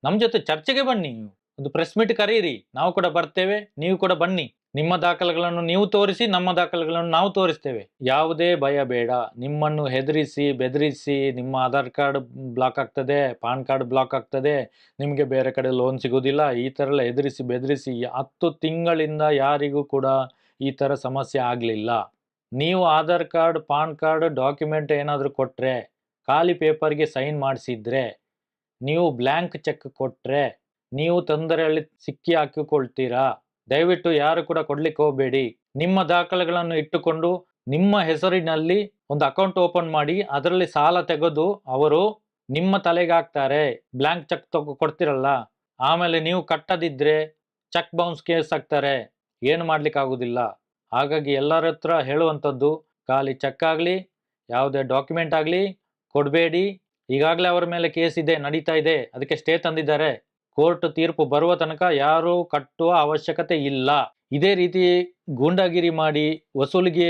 ನಮ್ಮ ಜೊತೆ ಚರ್ಚೆಗೆ ಬನ್ನಿ. ನೀವು ಒಂದು ಪ್ರೆಸ್ ಮೀಟ್ ಕರೀರಿ, ನಾವು ಕೂಡ ಬರ್ತೇವೆ, ನೀವು ಕೂಡ ಬನ್ನಿ. ನಿಮ್ಮ ದಾಖಲೆಗಳನ್ನು ನೀವು ತೋರಿಸಿ, ನಮ್ಮ ದಾಖಲೆಗಳನ್ನು ನಾವು ತೋರಿಸ್ತೇವೆ. ಯಾವುದೇ ಭಯ ಬೇಡ. ನಿಮ್ಮನ್ನು ಹೆದರಿಸಿ ಬೆದರಿಸಿ ನಿಮ್ಮ ಆಧಾರ್ ಕಾರ್ಡ್ ಬ್ಲಾಕ್ ಆಗ್ತದೆ, ಪಾನ್ ಕಾರ್ಡ್ ಬ್ಲಾಕ್ ಆಗ್ತದೆ, ನಿಮಗೆ ಬೇರೆ ಕಡೆ ಲೋನ್ ಸಿಗೋದಿಲ್ಲ, ಈ ಥರ ಎಲ್ಲ ಹೆದರಿಸಿ ಬೆದರಿಸಿ 10 ತಿಂಗಳಿಂದ ಯಾರಿಗೂ ಕೂಡ ಈ ಥರ ಸಮಸ್ಯೆ ಆಗಲಿಲ್ಲ. ನೀವು Aadhaar card, PAN card, document ಏನಾದರೂ ಕೊಟ್ಟರೆ, ಖಾಲಿ ಪೇಪರ್ಗೆ ಸೈನ್ ಮಾಡಿಸಿದ್ರೆ, ನೀವು ಬ್ಲ್ಯಾಂಕ್ ಚೆಕ್ ಕೊಟ್ಟರೆ ನೀವು ತೊಂದರೆಯಲ್ಲಿ ಸಿಕ್ಕಿ ಹಾಕಿಕೊಳ್ತೀರಾ. ದಯವಿಟ್ಟು ಯಾರು ಕೂಡ ಕೊಡ್ಲಿಕ್ಕೆ ಹೋಗಬೇಡಿ. ನಿಮ್ಮ ದಾಖಲೆಗಳನ್ನು ಇಟ್ಟುಕೊಂಡು ನಿಮ್ಮ ಹೆಸರಿನಲ್ಲಿ ಒಂದು ಅಕೌಂಟ್ ಓಪನ್ ಮಾಡಿ ಅದರಲ್ಲಿ ಸಾಲ ತೆಗೆದು ಅವರು ನಿಮ್ಮ ತಲೆಗೆ ಹಾಕ್ತಾರೆ. ಬ್ಲ್ಯಾಂಕ್ ಚೆಕ್ ಕೊಡ್ತಿರಲ್ಲ, ಆಮೇಲೆ ನೀವು ಕಟ್ಟದಿದ್ರೆ ಚೆಕ್ ಬೌನ್ಸ್ ಕೇಸ್ ಹಾಕ್ತಾರೆ. ಏನು ಮಾಡ್ಲಿಕ್ಕೆ ಆಗುದಿಲ್ಲ. ಹಾಗಾಗಿ ಎಲ್ಲರ ಹತ್ರ ಹೇಳುವಂಥದ್ದು, ಖಾಲಿ ಚೆಕ್ ಆಗಲಿ ಯಾವುದೇ ಡಾಕ್ಯುಮೆಂಟ್ ಆಗಲಿ ಕೊಡಬೇಡಿ. ಈಗಾಗಲೇ ಅವರ ಮೇಲೆ ಕೇಸ್ ಇದೆ, ನಡೀತಾ ಇದೆ, ಅದಕ್ಕೆ ಸ್ಟೇ ತಂದಿದ್ದಾರೆ. ಕೋರ್ಟ್ ತೀರ್ಪು ಬರುವ ತನಕ ಯಾರೂ ಕಟ್ಟುವ ಅವಶ್ಯಕತೆ ಇಲ್ಲ. ಇದೇ ರೀತಿ ಗೂಂಡಾಗಿರಿ ಮಾಡಿ ವಸೂಲಿಗೆ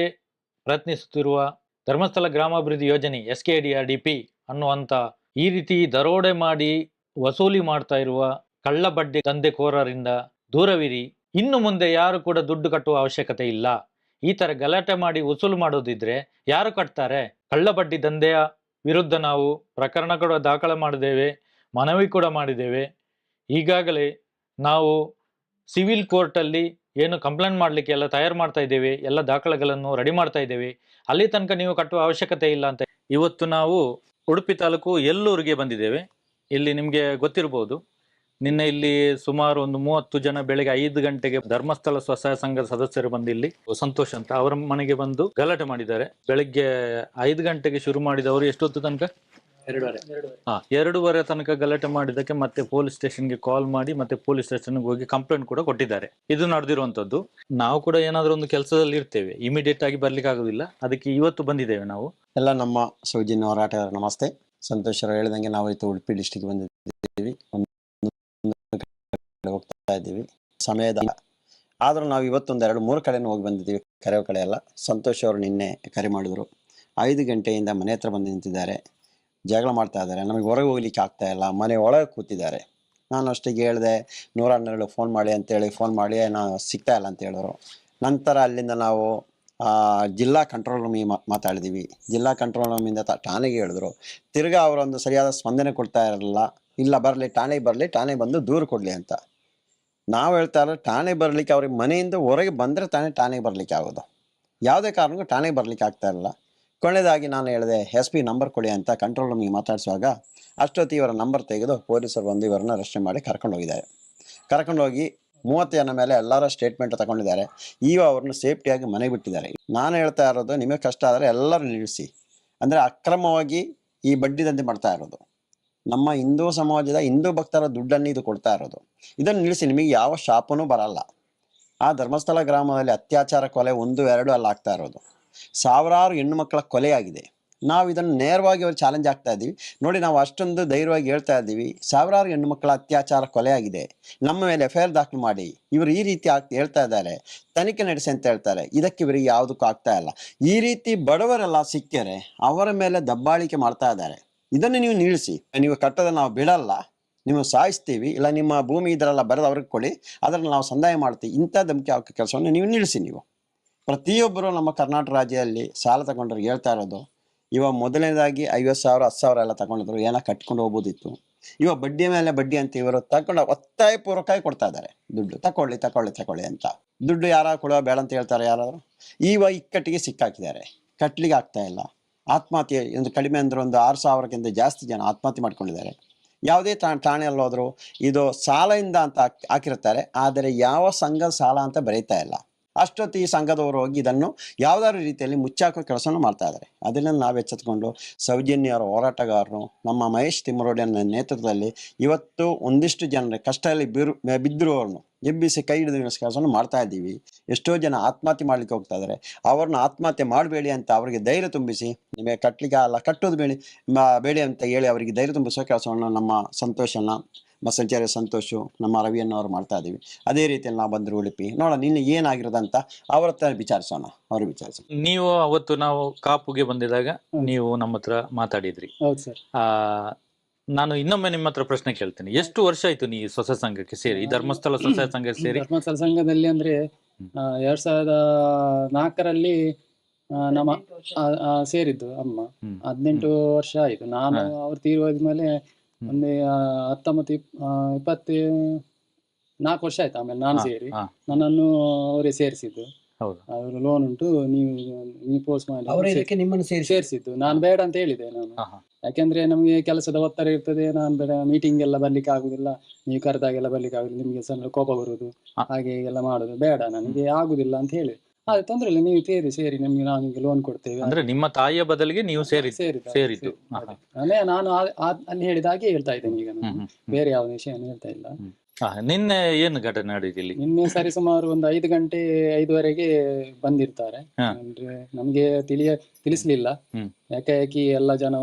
ಪ್ರಯತ್ನಿಸುತ್ತಿರುವ ಧರ್ಮಸ್ಥಳ ಗ್ರಾಮಾಭಿವೃದ್ಧಿ ಯೋಜನೆ SKDRDP ಅನ್ನುವಂಥ ಈ ರೀತಿ ದರೋಡೆ ಮಾಡಿ ವಸೂಲಿ ಮಾಡ್ತಾ ಇರುವ ಕಳ್ಳ ಬಡ್ಡಿ ದಂಧೆಕೋರರಿಂದ ದೂರವಿರಿ. ಇನ್ನು ಮುಂದೆ ಯಾರು ಕೂಡ ದುಡ್ಡು ಕಟ್ಟುವ ಅವಶ್ಯಕತೆ ಇಲ್ಲ. ಈ ತರ ಗಲಾಟೆ ಮಾಡಿ ವಸೂಲು ಮಾಡೋದಿದ್ರೆ ಯಾರು ಕಟ್ತಾರೆ? ಕಳ್ಳ ಬಡ್ಡಿ ದಂಧೆಯ ವಿರುದ್ಧ ನಾವು ಪ್ರಕರಣ ಕೂಡ ದಾಖಲೆ ಮಾಡಿದ್ದೇವೆ, ಮನವಿ ಕೂಡ ಮಾಡಿದ್ದೇವೆ. ಈಗಾಗಲೇ ನಾವು ಸಿವಿಲ್ ಕೋರ್ಟಲ್ಲಿ ಏನು ಕಂಪ್ಲೇಂಟ್ ಮಾಡಲಿಕ್ಕೆ ಎಲ್ಲ ತಯಾರು ಮಾಡ್ತಾ ಇದ್ದೇವೆ, ಎಲ್ಲ ದಾಖಲೆಗಳನ್ನು ರೆಡಿ ಮಾಡ್ತಾ ಇದ್ದೇವೆ. ಅಲ್ಲಿ ತನಕ ನೀವು ಕಟ್ಟುವ ಅವಶ್ಯಕತೆ ಇಲ್ಲ ಅಂತ. ಇವತ್ತು ನಾವು ಉಡುಪಿ ತಾಲೂಕು ಎಲ್ಲೂರಿಗೆ ಬಂದಿದ್ದೇವೆ. ಇಲ್ಲಿ ನಿಮಗೆ ಗೊತ್ತಿರಬಹುದು, ನಿನ್ನೆ ಇಲ್ಲಿ ಸುಮಾರು ಒಂದು 30 ಜನ ಬೆಳಗ್ಗೆ 5 ಗಂಟೆಗೆ ಧರ್ಮಸ್ಥಳ ಸ್ವಸಹಾಯ ಸಂಘದ ಸದಸ್ಯರು ಬಂದು ಇಲ್ಲಿ ಸಂತೋಷ್ ಅಂತ ಅವರ ಮನೆಗೆ ಬಂದು ಗಲಾಟೆ ಮಾಡಿದ್ದಾರೆ. ಬೆಳಗ್ಗೆ 5 ಗಂಟೆಗೆ ಶುರು ಮಾಡಿದವರು ಎಷ್ಟೊತ್ತು ತನಕ 2:30 ತನಕ ಗಲಾಟೆ ಮಾಡಿದ್ದಕ್ಕೆ ಮತ್ತೆ ಪೊಲೀಸ್ ಸ್ಟೇಷನ್ಗೆ ಕಾಲ್ ಮಾಡಿ ಮತ್ತೆ ಪೊಲೀಸ್ ಸ್ಟೇಷನ್ಗೆ ಹೋಗಿ ಕಂಪ್ಲೇಂಟ್ ಕೂಡ ಕೊಟ್ಟಿದ್ದಾರೆ. ಇದು ನಡೆದಿರುವಂತದ್ದು. ನಾವು ಕೂಡ ಏನಾದ್ರೂ ಒಂದು ಕೆಲಸದಲ್ಲಿ ಇರ್ತೇವೆ, ಇಮಿಡಿಯೇಟ್ ಆಗಿ ಬರ್ಲಿಕ್ಕೆ ಆಗುದಿಲ್ಲ. ಅದಕ್ಕೆ ಇವತ್ತು ಬಂದಿದ್ದೇವೆ ನಾವು. ಎಲ್ಲ ನಮ್ಮ ಸೌಜನ್ಯ ಹೋರಾಟಗಾರ ನಮಸ್ತೆ. ಸಂತೋಷ್ ಅವರು ಹೇಳಿದಂಗೆ ನಾವು ಇವತ್ತು ಉಡುಪಿ ಡಿಸ್ಟಿಕ್ ಬಂದಿದ್ದೀವಿ, ಹೋಗ್ತಾ ಇದ್ದೀವಿ ಸಮಯದ. ಆದರೂ ನಾವು ಇವತ್ತೊಂದು 2-3 ಕಡೆನೂ ಹೋಗಿ ಬಂದಿದ್ದೀವಿ, ಕರೆಯೋ ಕಡೆ ಎಲ್ಲ. ಸಂತೋಷ್ ಅವರು ನಿನ್ನೆ ಕರೆ ಮಾಡಿದ್ರು. 5 ಗಂಟೆಯಿಂದ ಮನೆ ಹತ್ರ ಬಂದು ನಿಂತಿದ್ದಾರೆ, ಜಗಳ ಮಾಡ್ತಾ ಇದ್ದಾರೆ. ನಮಗೆ ಹೊರಗೆ ಹೋಗ್ಲಿಕ್ಕೆ ಆಗ್ತಾ ಇಲ್ಲ, ಮನೆ ಒಳಗೆ ಕೂತಿದ್ದಾರೆ. ನಾನು ಅಷ್ಟಿಗೆ ಹೇಳಿದೆ 112 ಫೋನ್ ಮಾಡಿ ಅಂತೇಳಿ ಫೋನ್ ಮಾಡಿ ನಾವು ಸಿಗ್ತಾ ಇಲ್ಲ ಅಂತ ಹೇಳಿದ್ರು. ನಂತರ ಅಲ್ಲಿಂದ ನಾವು ಜಿಲ್ಲಾ ಕಂಟ್ರೋಲ್ ರೂಮಿಗೆ ಮಾತಾಡಿದ್ದೀವಿ. ಜಿಲ್ಲಾ ಕಂಟ್ರೋಲ್ ರೂಮಿಂದ ಠಾಣೆಗೆ ಹೇಳಿದ್ರು. ತಿರ್ಗಾ ಅವರೊಂದು ಸರಿಯಾದ ಸ್ಪಂದನೆ ಕೊಡ್ತಾ ಇರಲಿಲ್ಲ. ಇಲ್ಲ ಬರಲಿ, ಠಾಣೆಗೆ ಬರಲಿ, ಠಾಣೆಗೆ ಬಂದು ದೂರು ಕೊಡಲಿ ಅಂತ. ನಾವು ಹೇಳ್ತಾ ಇರೋ ಠಾಣೆಗೆ ಬರಲಿಕ್ಕೆ ಅವ್ರಿಗೆ ಮನೆಯಿಂದ ಹೊರಗೆ ಬಂದರೆ ಠಾಣೆಗೆ ಬರಲಿಕ್ಕೆ ಆಗೋದು. ಯಾವುದೇ ಕಾರಣಕ್ಕೂ ಠಾಣೆಗೆ ಬರಲಿಕ್ಕೆ ಆಗ್ತಾ ಇರಲಿಲ್ಲ. ಕೊನೆಯದಾಗಿ ನಾನು ಹೇಳಿದೆ SP ನಂಬರ್ ಕೊಡಿ ಅಂತ ಕಂಟ್ರೋಲ್ ರೂಮಿಗೆ ಮಾತಾಡಿಸುವಾಗ ಅಷ್ಟೊತ್ತಿ ಇವರ ನಂಬರ್ ತೆಗೆದು ಪೊಲೀಸರು ಬಂದು ಇವರನ್ನ ರಕ್ಷಣೆ ಮಾಡಿ ಕರ್ಕೊಂಡು ಹೋಗಿದ್ದಾರೆ. ಕರ್ಕೊಂಡೋಗಿ 30 ಜನ ಮೇಲೆ ಎಲ್ಲರ ಸ್ಟೇಟ್ಮೆಂಟ್ ತಗೊಂಡಿದ್ದಾರೆ. ಈಗ ಅವ್ರನ್ನ ಸೇಫ್ಟಿಯಾಗಿ ಮನೆಗೆ ಬಿಟ್ಟಿದ್ದಾರೆ. ನಾನು ಹೇಳ್ತಾ ಇರೋದು, ನಿಮಗೆ ಕಷ್ಟ ಆದರೆ ಎಲ್ಲರೂ ನಿಲ್ಲಿಸಿ. ಅಂದರೆ ಅಕ್ರಮವಾಗಿ ಈ ಬಡ್ಡಿ ದಂಧೆ ಮಾಡ್ತಾ ಇರೋದು, ನಮ್ಮ ಹಿಂದೂ ಸಮಾಜದ ಹಿಂದೂ ಭಕ್ತರ ದುಡ್ಡನ್ನು ಇದು ಕೊಡ್ತಾ ಇರೋದು. ಇದನ್ನು ನಿಲ್ಲಿಸಿ, ನಿಮಗೆ ಯಾವ ಶಾಪನೂ ಬರಲ್ಲ. ಆ ಧರ್ಮಸ್ಥಳ ಗ್ರಾಮದಲ್ಲಿ ಅತ್ಯಾಚಾರ ಕೊಲೆ 1-2 ಅಲ್ಲ ಆಗ್ತಾ ಇರೋದು, ಸಾವಿರಾರು ಹೆಣ್ಣು ಮಕ್ಕಳ ಕೊಲೆಯಾಗಿದೆ. ನಾವು ಇದನ್ನು ನೇರವಾಗಿ ಅವ್ರು ಚಾಲೆಂಜ್ ಆಗ್ತಾ ಇದ್ದೀವಿ. ನೋಡಿ, ನಾವು ಅಷ್ಟೊಂದು ಧೈರ್ಯವಾಗಿ ಹೇಳ್ತಾ ಇದ್ದೀವಿ, ಸಾವಿರಾರು ಹೆಣ್ಣು ಮಕ್ಕಳ ಅತ್ಯಾಚಾರ ಕೊಲೆಯಾಗಿದೆ, ನಮ್ಮ ಮೇಲೆ FIR ದಾಖಲು ಮಾಡಿ. ಇವರು ಈ ರೀತಿ ಹೇಳ್ತಾ ಇದ್ದಾರೆ, ತನಿಖೆ ನಡೆಸಿ ಅಂತ ಹೇಳ್ತಾರೆ. ಇದಕ್ಕೆ ಇವರಿಗೆ ಯಾವುದಕ್ಕೂ ಆಗ್ತಾ ಇಲ್ಲ. ಈ ರೀತಿ ಬಡವರೆಲ್ಲ ಸಿಕ್ಕರೆ ಅವರ ಮೇಲೆ ದಬ್ಬಾಳಿಕೆ ಮಾಡ್ತಾ ಇದ್ದಾರೆ. ಇದನ್ನು ನೀವು ನಿಲ್ಲಿಸಿ. ನೀವು ಕಟ್ಟದ ನಾವು ಬಿಡಲ್ಲ, ನೀವು ಸಾಯಿಸ್ತೀವಿ, ಇಲ್ಲ ನಿಮ್ಮ ಭೂಮಿ ಇದರೆಲ್ಲ ಬರೆದು ಅವ್ರಿಗೆ ಕೊಡಿ, ಅದನ್ನು ನಾವು ಸಂದಾಯ ಮಾಡ್ತೀವಿ. ಇಂಥ ಧಮಕಿ ಹಾಕೋ ಕೆಲಸವನ್ನು ನೀವು ನಿಲ್ಲಿಸಿ. ನೀವು ಪ್ರತಿಯೊಬ್ಬರು ನಮ್ಮ ಕರ್ನಾಟಕ ರಾಜ್ಯದಲ್ಲಿ ಸಾಲ ತಗೊಂಡ್ರಿಗೆ ಹೇಳ್ತಾ ಇರೋದು, ಇವಾಗ ಮೊದಲನೇದಾಗಿ 50,000 10,000 ಎಲ್ಲ ತಗೊಂಡಿದ್ರು, ಏನೋ ಕಟ್ಕೊಂಡು ಹೋಗ್ಬೋದಿತ್ತು. ಇವಾಗ ಬಡ್ಡಿ ಮೇಲೆ ಬಡ್ಡಿ ಅಂತ ಇವರು ತಗೊಂಡು ಒತ್ತಾಯ ಪೂರ್ವಕವಾಗಿ ಕೊಡ್ತಾ ಇದ್ದಾರೆ ದುಡ್ಡು. ತಗೊಳ್ಳಿ ಅಂತ ದುಡ್ಡು ಯಾರು ಕೊಡುವ ಬೇಡ ಅಂತ ಹೇಳ್ತಾರೆ ಯಾರಾದ್ರು. ಇವಾಗ ಇಕ್ಕಟ್ಟಿಗೆ ಸಿಕ್ಕಾಕಿದ್ದಾರೆ, ಕಟ್ಲಿಕ್ಕೆ ಆಗ್ತಾ ಇಲ್ಲ. ಆತ್ಮಹತ್ಯೆ ಒಂದು ಕಡಿಮೆ ಅಂದ್ರೆ ಒಂದು 6,000ಕ್ಕಿಂತ ಜಾಸ್ತಿ ಜನ ಆತ್ಮಹತ್ಯೆ ಮಾಡ್ಕೊಂಡಿದ್ದಾರೆ. ಯಾವುದೇ ಠಾಣೆಯಲ್ಲಿ ಹೋದ್ರು ಇದು ಸಾಲದಿಂದ ಅಂತ ಹಾಕಿರ್ತಾರೆ, ಆದರೆ ಯಾವ ಸಂಘದ ಸಾಲ ಅಂತ ಬರೀತಾ ಇಲ್ಲ. ಅಷ್ಟೊತ್ತು ಈ ಸಂಘದವರು ಹೋಗಿ ಇದನ್ನು ಯಾವುದಾದ್ರು ರೀತಿಯಲ್ಲಿ ಮುಚ್ಚಾಕೋ ಕೆಲಸವನ್ನು ಮಾಡ್ತಾ ಇದ್ದಾರೆ. ಅದನ್ನು ನಾವು ಎಚ್ಚೆತ್ಕೊಂಡು ಸೌಜನ್ಯವರ ಹೋರಾಟಗಾರರು ನಮ್ಮ ಮಹೇಶ್ ತಿಮ್ಮರೋಡಿಯನ್ನ ನೇತೃತ್ವದಲ್ಲಿ ಇವತ್ತು ಒಂದಿಷ್ಟು ಜನರ ಕಷ್ಟದಲ್ಲಿ ಬಿದ್ದಿರುವವ್ರನ್ನು ಎಬ್ಬಿಸಿ ಕೈ ಹಿಡಿದು ಕೆಲಸವನ್ನು ಮಾಡ್ತಾ ಇದ್ದೀವಿ. ಎಷ್ಟೋ ಜನ ಆತ್ಮಹತ್ಯೆ ಮಾಡ್ಲಿಕ್ಕೆ ಹೋಗ್ತಾ ಇದ್ದಾರೆ. ಅವ್ರನ್ನ ಆತ್ಮಹತ್ಯೆ ಮಾಡಬೇಡಿ ಅಂತ ಅವರಿಗೆ ಧೈರ್ಯ ತುಂಬಿಸಿ, ನಿಮಗೆ ಕಟ್ಟಲಿಕ್ಕೆ ಅಲ್ಲ ಕಟ್ಟೋದು ಬೇಡಿ ಅಂತ ಹೇಳಿ ಅವರಿಗೆ ಧೈರ್ಯ ತುಂಬಿಸೋ ಕೆಲಸವನ್ನು ನಮ್ಮ ಸಂತೋಷನ ಮಸಲ್ಚಾರ್ಯ ಸಂತೋಷು ನಮ್ಮ ರವಿಯನ್ನವರು ಮಾಡ್ತಾ ಇದ್ದೀವಿ. ಅದೇ ರೀತಿಯಲ್ಲಿ ನಾವು ಬಂದರು ಉಡುಪಿ ನೋಡೋಣ ನಿನ್ನೆ ಏನಾಗಿರೋದಂತ ಅವ್ರ ಹತ್ರ ವಿಚಾರಿಸೋಣ. ಅವರು ವಿಚಾರಿಸೋಣ. ನೀವು ಅವತ್ತು ನಾವು ಕಾಪುಗೆ ಬಂದಿದಾಗ ನೀವು ನಮ್ಮ ಹತ್ರ ಮಾತಾಡಿದ್ರಿ. ಹೌದು ಸರ್. ನಾನು ಇನ್ನೊಮ್ಮೆ ನಿಮ್ಮ ಹತ್ರ ಪ್ರಶ್ನೆ ಕೇಳ್ತೇನೆ, ಎಷ್ಟು ವರ್ಷ ಆಯ್ತು ನೀವು ಸ್ವಸಹಾಯ ಸಂಘಕ್ಕೆ ಸೇರಿ, ಈ ಧರ್ಮಸ್ಥಳ ಸ್ವಸಹಾಯ ಸಂಘಕ್ಕೆ ಸೇರಿ? ಧರ್ಮಸ್ಥಳ ಸಂಘದಲ್ಲಿ ಅಂದ್ರೆ 2004ರಲ್ಲಿ ನಮ್ಮ ಸೇರಿದ್ದು ಅಮ್ಮ. 18 ವರ್ಷ ಆಯ್ತು. ನಾನು ಅವ್ರು ತೀರೋದ್ಮೇಲೆ ಒಂದು 24 ವರ್ಷ ಆಯ್ತು. ಆಮೇಲೆ ನಾನು ಸೇರಿ ನನ್ನನ್ನು ಅವರೇ ಸೇರಿಸಿದ್ದು. ಅವರು ಲೋನ್ ಉಂಟು, ನೀವು ಪೋಸ್ಟ್ ಮಾಡಿ ನಿಮ್ಮನ್ನು ಸೇರಿಸಿದ್ದು. ನಾನು ಬೇಡ ಅಂತ ಹೇಳಿದೆ ನಾನು, ಯಾಕೆಂದ್ರೆ ನಮಗೆ ಕೆಲಸದ ಒತ್ತಡ ಇರ್ತದೆ. ನಾನು ಬೇಡ, ಮೀಟಿಂಗ್ ಎಲ್ಲ ಬರ್ಲಿಕ್ಕೆ ಆಗುದಿಲ್ಲ, ನೀವು ಕರೆದಾಗೆಲ್ಲ ಬರ್ಲಿಕ್ಕೆ ಆಗುದಿಲ್ಲ, ನಿಮ್ಗೆ ಸ್ವಲ್ಪ ಕೋಪ ಬರುದು, ಹಾಗೆ ಎಲ್ಲ ಮಾಡುದು ಬೇಡ, ನನಗೆ ಆಗುದಿಲ್ಲ ಅಂತ ಹೇಳಿ. ಅದು ತೊಂದ್ರೆ ಇಲ್ಲ, ನೀವು ಸೇರಿ ನಮ್ಗೆ ನಾವು ನಿಮ್ಗೆ ಲೋನ್ ಕೊಡ್ತೇವೆ. ಅಂದ್ರೆ ನಿಮ್ಮ ತಾಯಿಯ ಬದಲಿಗೆ ನೀವು ಸೇರಿದ್ದು. ನಾನು ಅಲ್ಲಿ ಹೇಳಿದ ಹಾಗೆ ಹೇಳ್ತಾ ಇದ್ದೇನೆ ಈಗ, ನಾನು ಬೇರೆ ಯಾವ ವಿಷಯ ಹೇಳ್ತಾ ಇಲ್ಲ. ನಿನ್ನೆ ಏನು ಘಟನೆ ನಡೆದಿಲ್ಲ? ನಿನ್ನೆ ಸರಿ ಸುಮಾರು ಒಂದು 5 ಗಂಟೆ 5:30ಗೆ ಬಂದಿರ್ತಾರೆ. ಅಂದ್ರೆ ನಮ್ಗೆ ತಿಳಿಸ್ಲಿಲ್ಲ. ಯಾಕೆ ಎಲ್ಲ ಜನ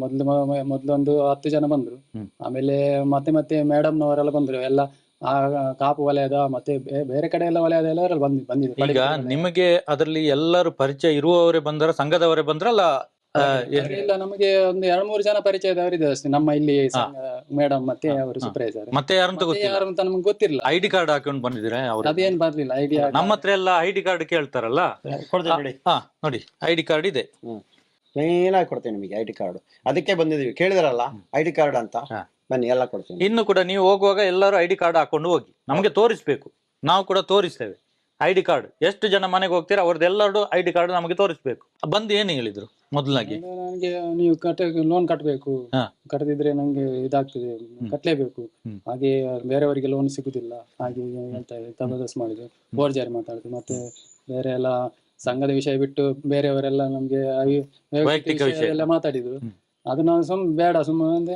ಮೊದ್ಲು ಒಂದು 10 ಜನ ಬಂದ್ರು. ಆಮೇಲೆ ಮತ್ತೆ ಮೇಡಮ್ನವರೆಲ್ಲ ಬಂದ್ರು. ಎಲ್ಲ ಆ ಕಾಪು ವಲಯದ ಮತ್ತೆ ಬೇರೆ ಕಡೆ ಎಲ್ಲ ವಲಯದ ಎಲ್ಲ ಬಂದಿದೆ. ಈಗ ನಿಮಗೆ ಅದರಲ್ಲಿ ಎಲ್ಲರೂ ಪರಿಚಯ ಇರುವವರೇ ಬಂದ್ರ, ಸಂಘದವರೇ ಬಂದ್ರ ಅಲ್ಲ? ಇಲ್ಲ, ನಮಗೆ ಒಂದು 2-3 ಜನ ಪರಿಚಯದವರಿದೆ ಅಷ್ಟೇ. ನಮ್ಮ ಇಲ್ಲಿ ಮೇಡಮ್ ಮತ್ತೆ ಅವರು ಸೂಪರ್ವೈಸರ್. ಮತ್ತೆ ಯಾರು ಅಂತ ನಮ್ಗೆ ಗೊತ್ತಿಲ್ಲ. ಐಡಿ ಕಾರ್ಡ್ ಹಾಕೊಂಡು ಬಂದಿದ್ರೆ ಅದೇನ್ ಬರ್ಲಿಲ್ಲ ಐಡಿಯಾ. ನಮ್ಮ ಹತ್ರ ಎಲ್ಲ ಐಡಿ ಕಾರ್ಡ್ ಕೇಳ್ತಾರಲ್ಲ, ನೋಡಿ ಐಡಿ ಕಾರ್ಡ್ ಇದೆ, ಏನಾಗಿ ಕೊಡ್ತೇನೆ ನಿಮಗೆ ಐಡಿ ಕಾರ್ಡ್. ಅದಕ್ಕೆ ಬಂದಿದೀವಿ, ಕೇಳಿದ್ರಲ್ಲ ಐಡಿ ಕಾರ್ಡ್ ಅಂತ, ಬನ್ನಿ ಎಲ್ಲ ಕೊಡ್ತೀನಿ. ಇನ್ನು ಕೂಡ ನೀವು ಹೋಗುವಾಗ ಎಲ್ಲರೂ ಐಡಿ ಕಾರ್ಡ್ ಹಾಕೊಂಡು ಹೋಗಿ, ನಮ್ಗೆ ತೋರಿಸ್ಬೇಕು, ನಾವು ಕೂಡ ತೋರಿಸ್ತೇವೆ ಐಡಿ ಕಾರ್ಡ್. ಎಷ್ಟು ಜನ ಮನೆಗೆ ಹೋಗ್ತೀರಾ ಅವ್ರದ್ದೆಲ್ಲರೂ ಐಡಿ ಕಾರ್ಡ್ ನಮಗೆ ತೋರಿಸ್ಬೇಕು. ಬಂದು ಏನು ಹೇಳಿದ್ರು ಮೊದಲಾಗಿ? ನನಗೆ ನೀವು ಲೋನ್ ಕಟ್ಟಬೇಕು, ಕಟ್ಟದಿದ್ರೆ ನಂಗೆ ಇದಾಗ್ತದೆ, ಕಟ್ಟಲೇಬೇಕು, ಹಾಗೆ ಬೇರೆಯವರಿಗೆ ಲೋನ್ ಸಿಗುದಿಲ್ಲ, ಹಾಗೆ ಅಂತ ತಬದಸ್ ಮಾಡಿದ್ರು, ಫೋರ್ಜರಿ ಮಾತಾಡಿದ್ರು. ಮತ್ತೆ ಬೇರೆ ಎಲ್ಲ ಸಂಘದ ವಿಷಯ ಬಿಟ್ಟು ಬೇರೆಯವರೆಲ್ಲ ನಮ್ಗೆ ವೈಯಕ್ತಿಕ ವಿಷಯ ಎಲ್ಲ ಮಾತಾಡಿದ್ರು. ಅದು ನಾವು ಬೇಡ ಸುಮ್ಮನೆ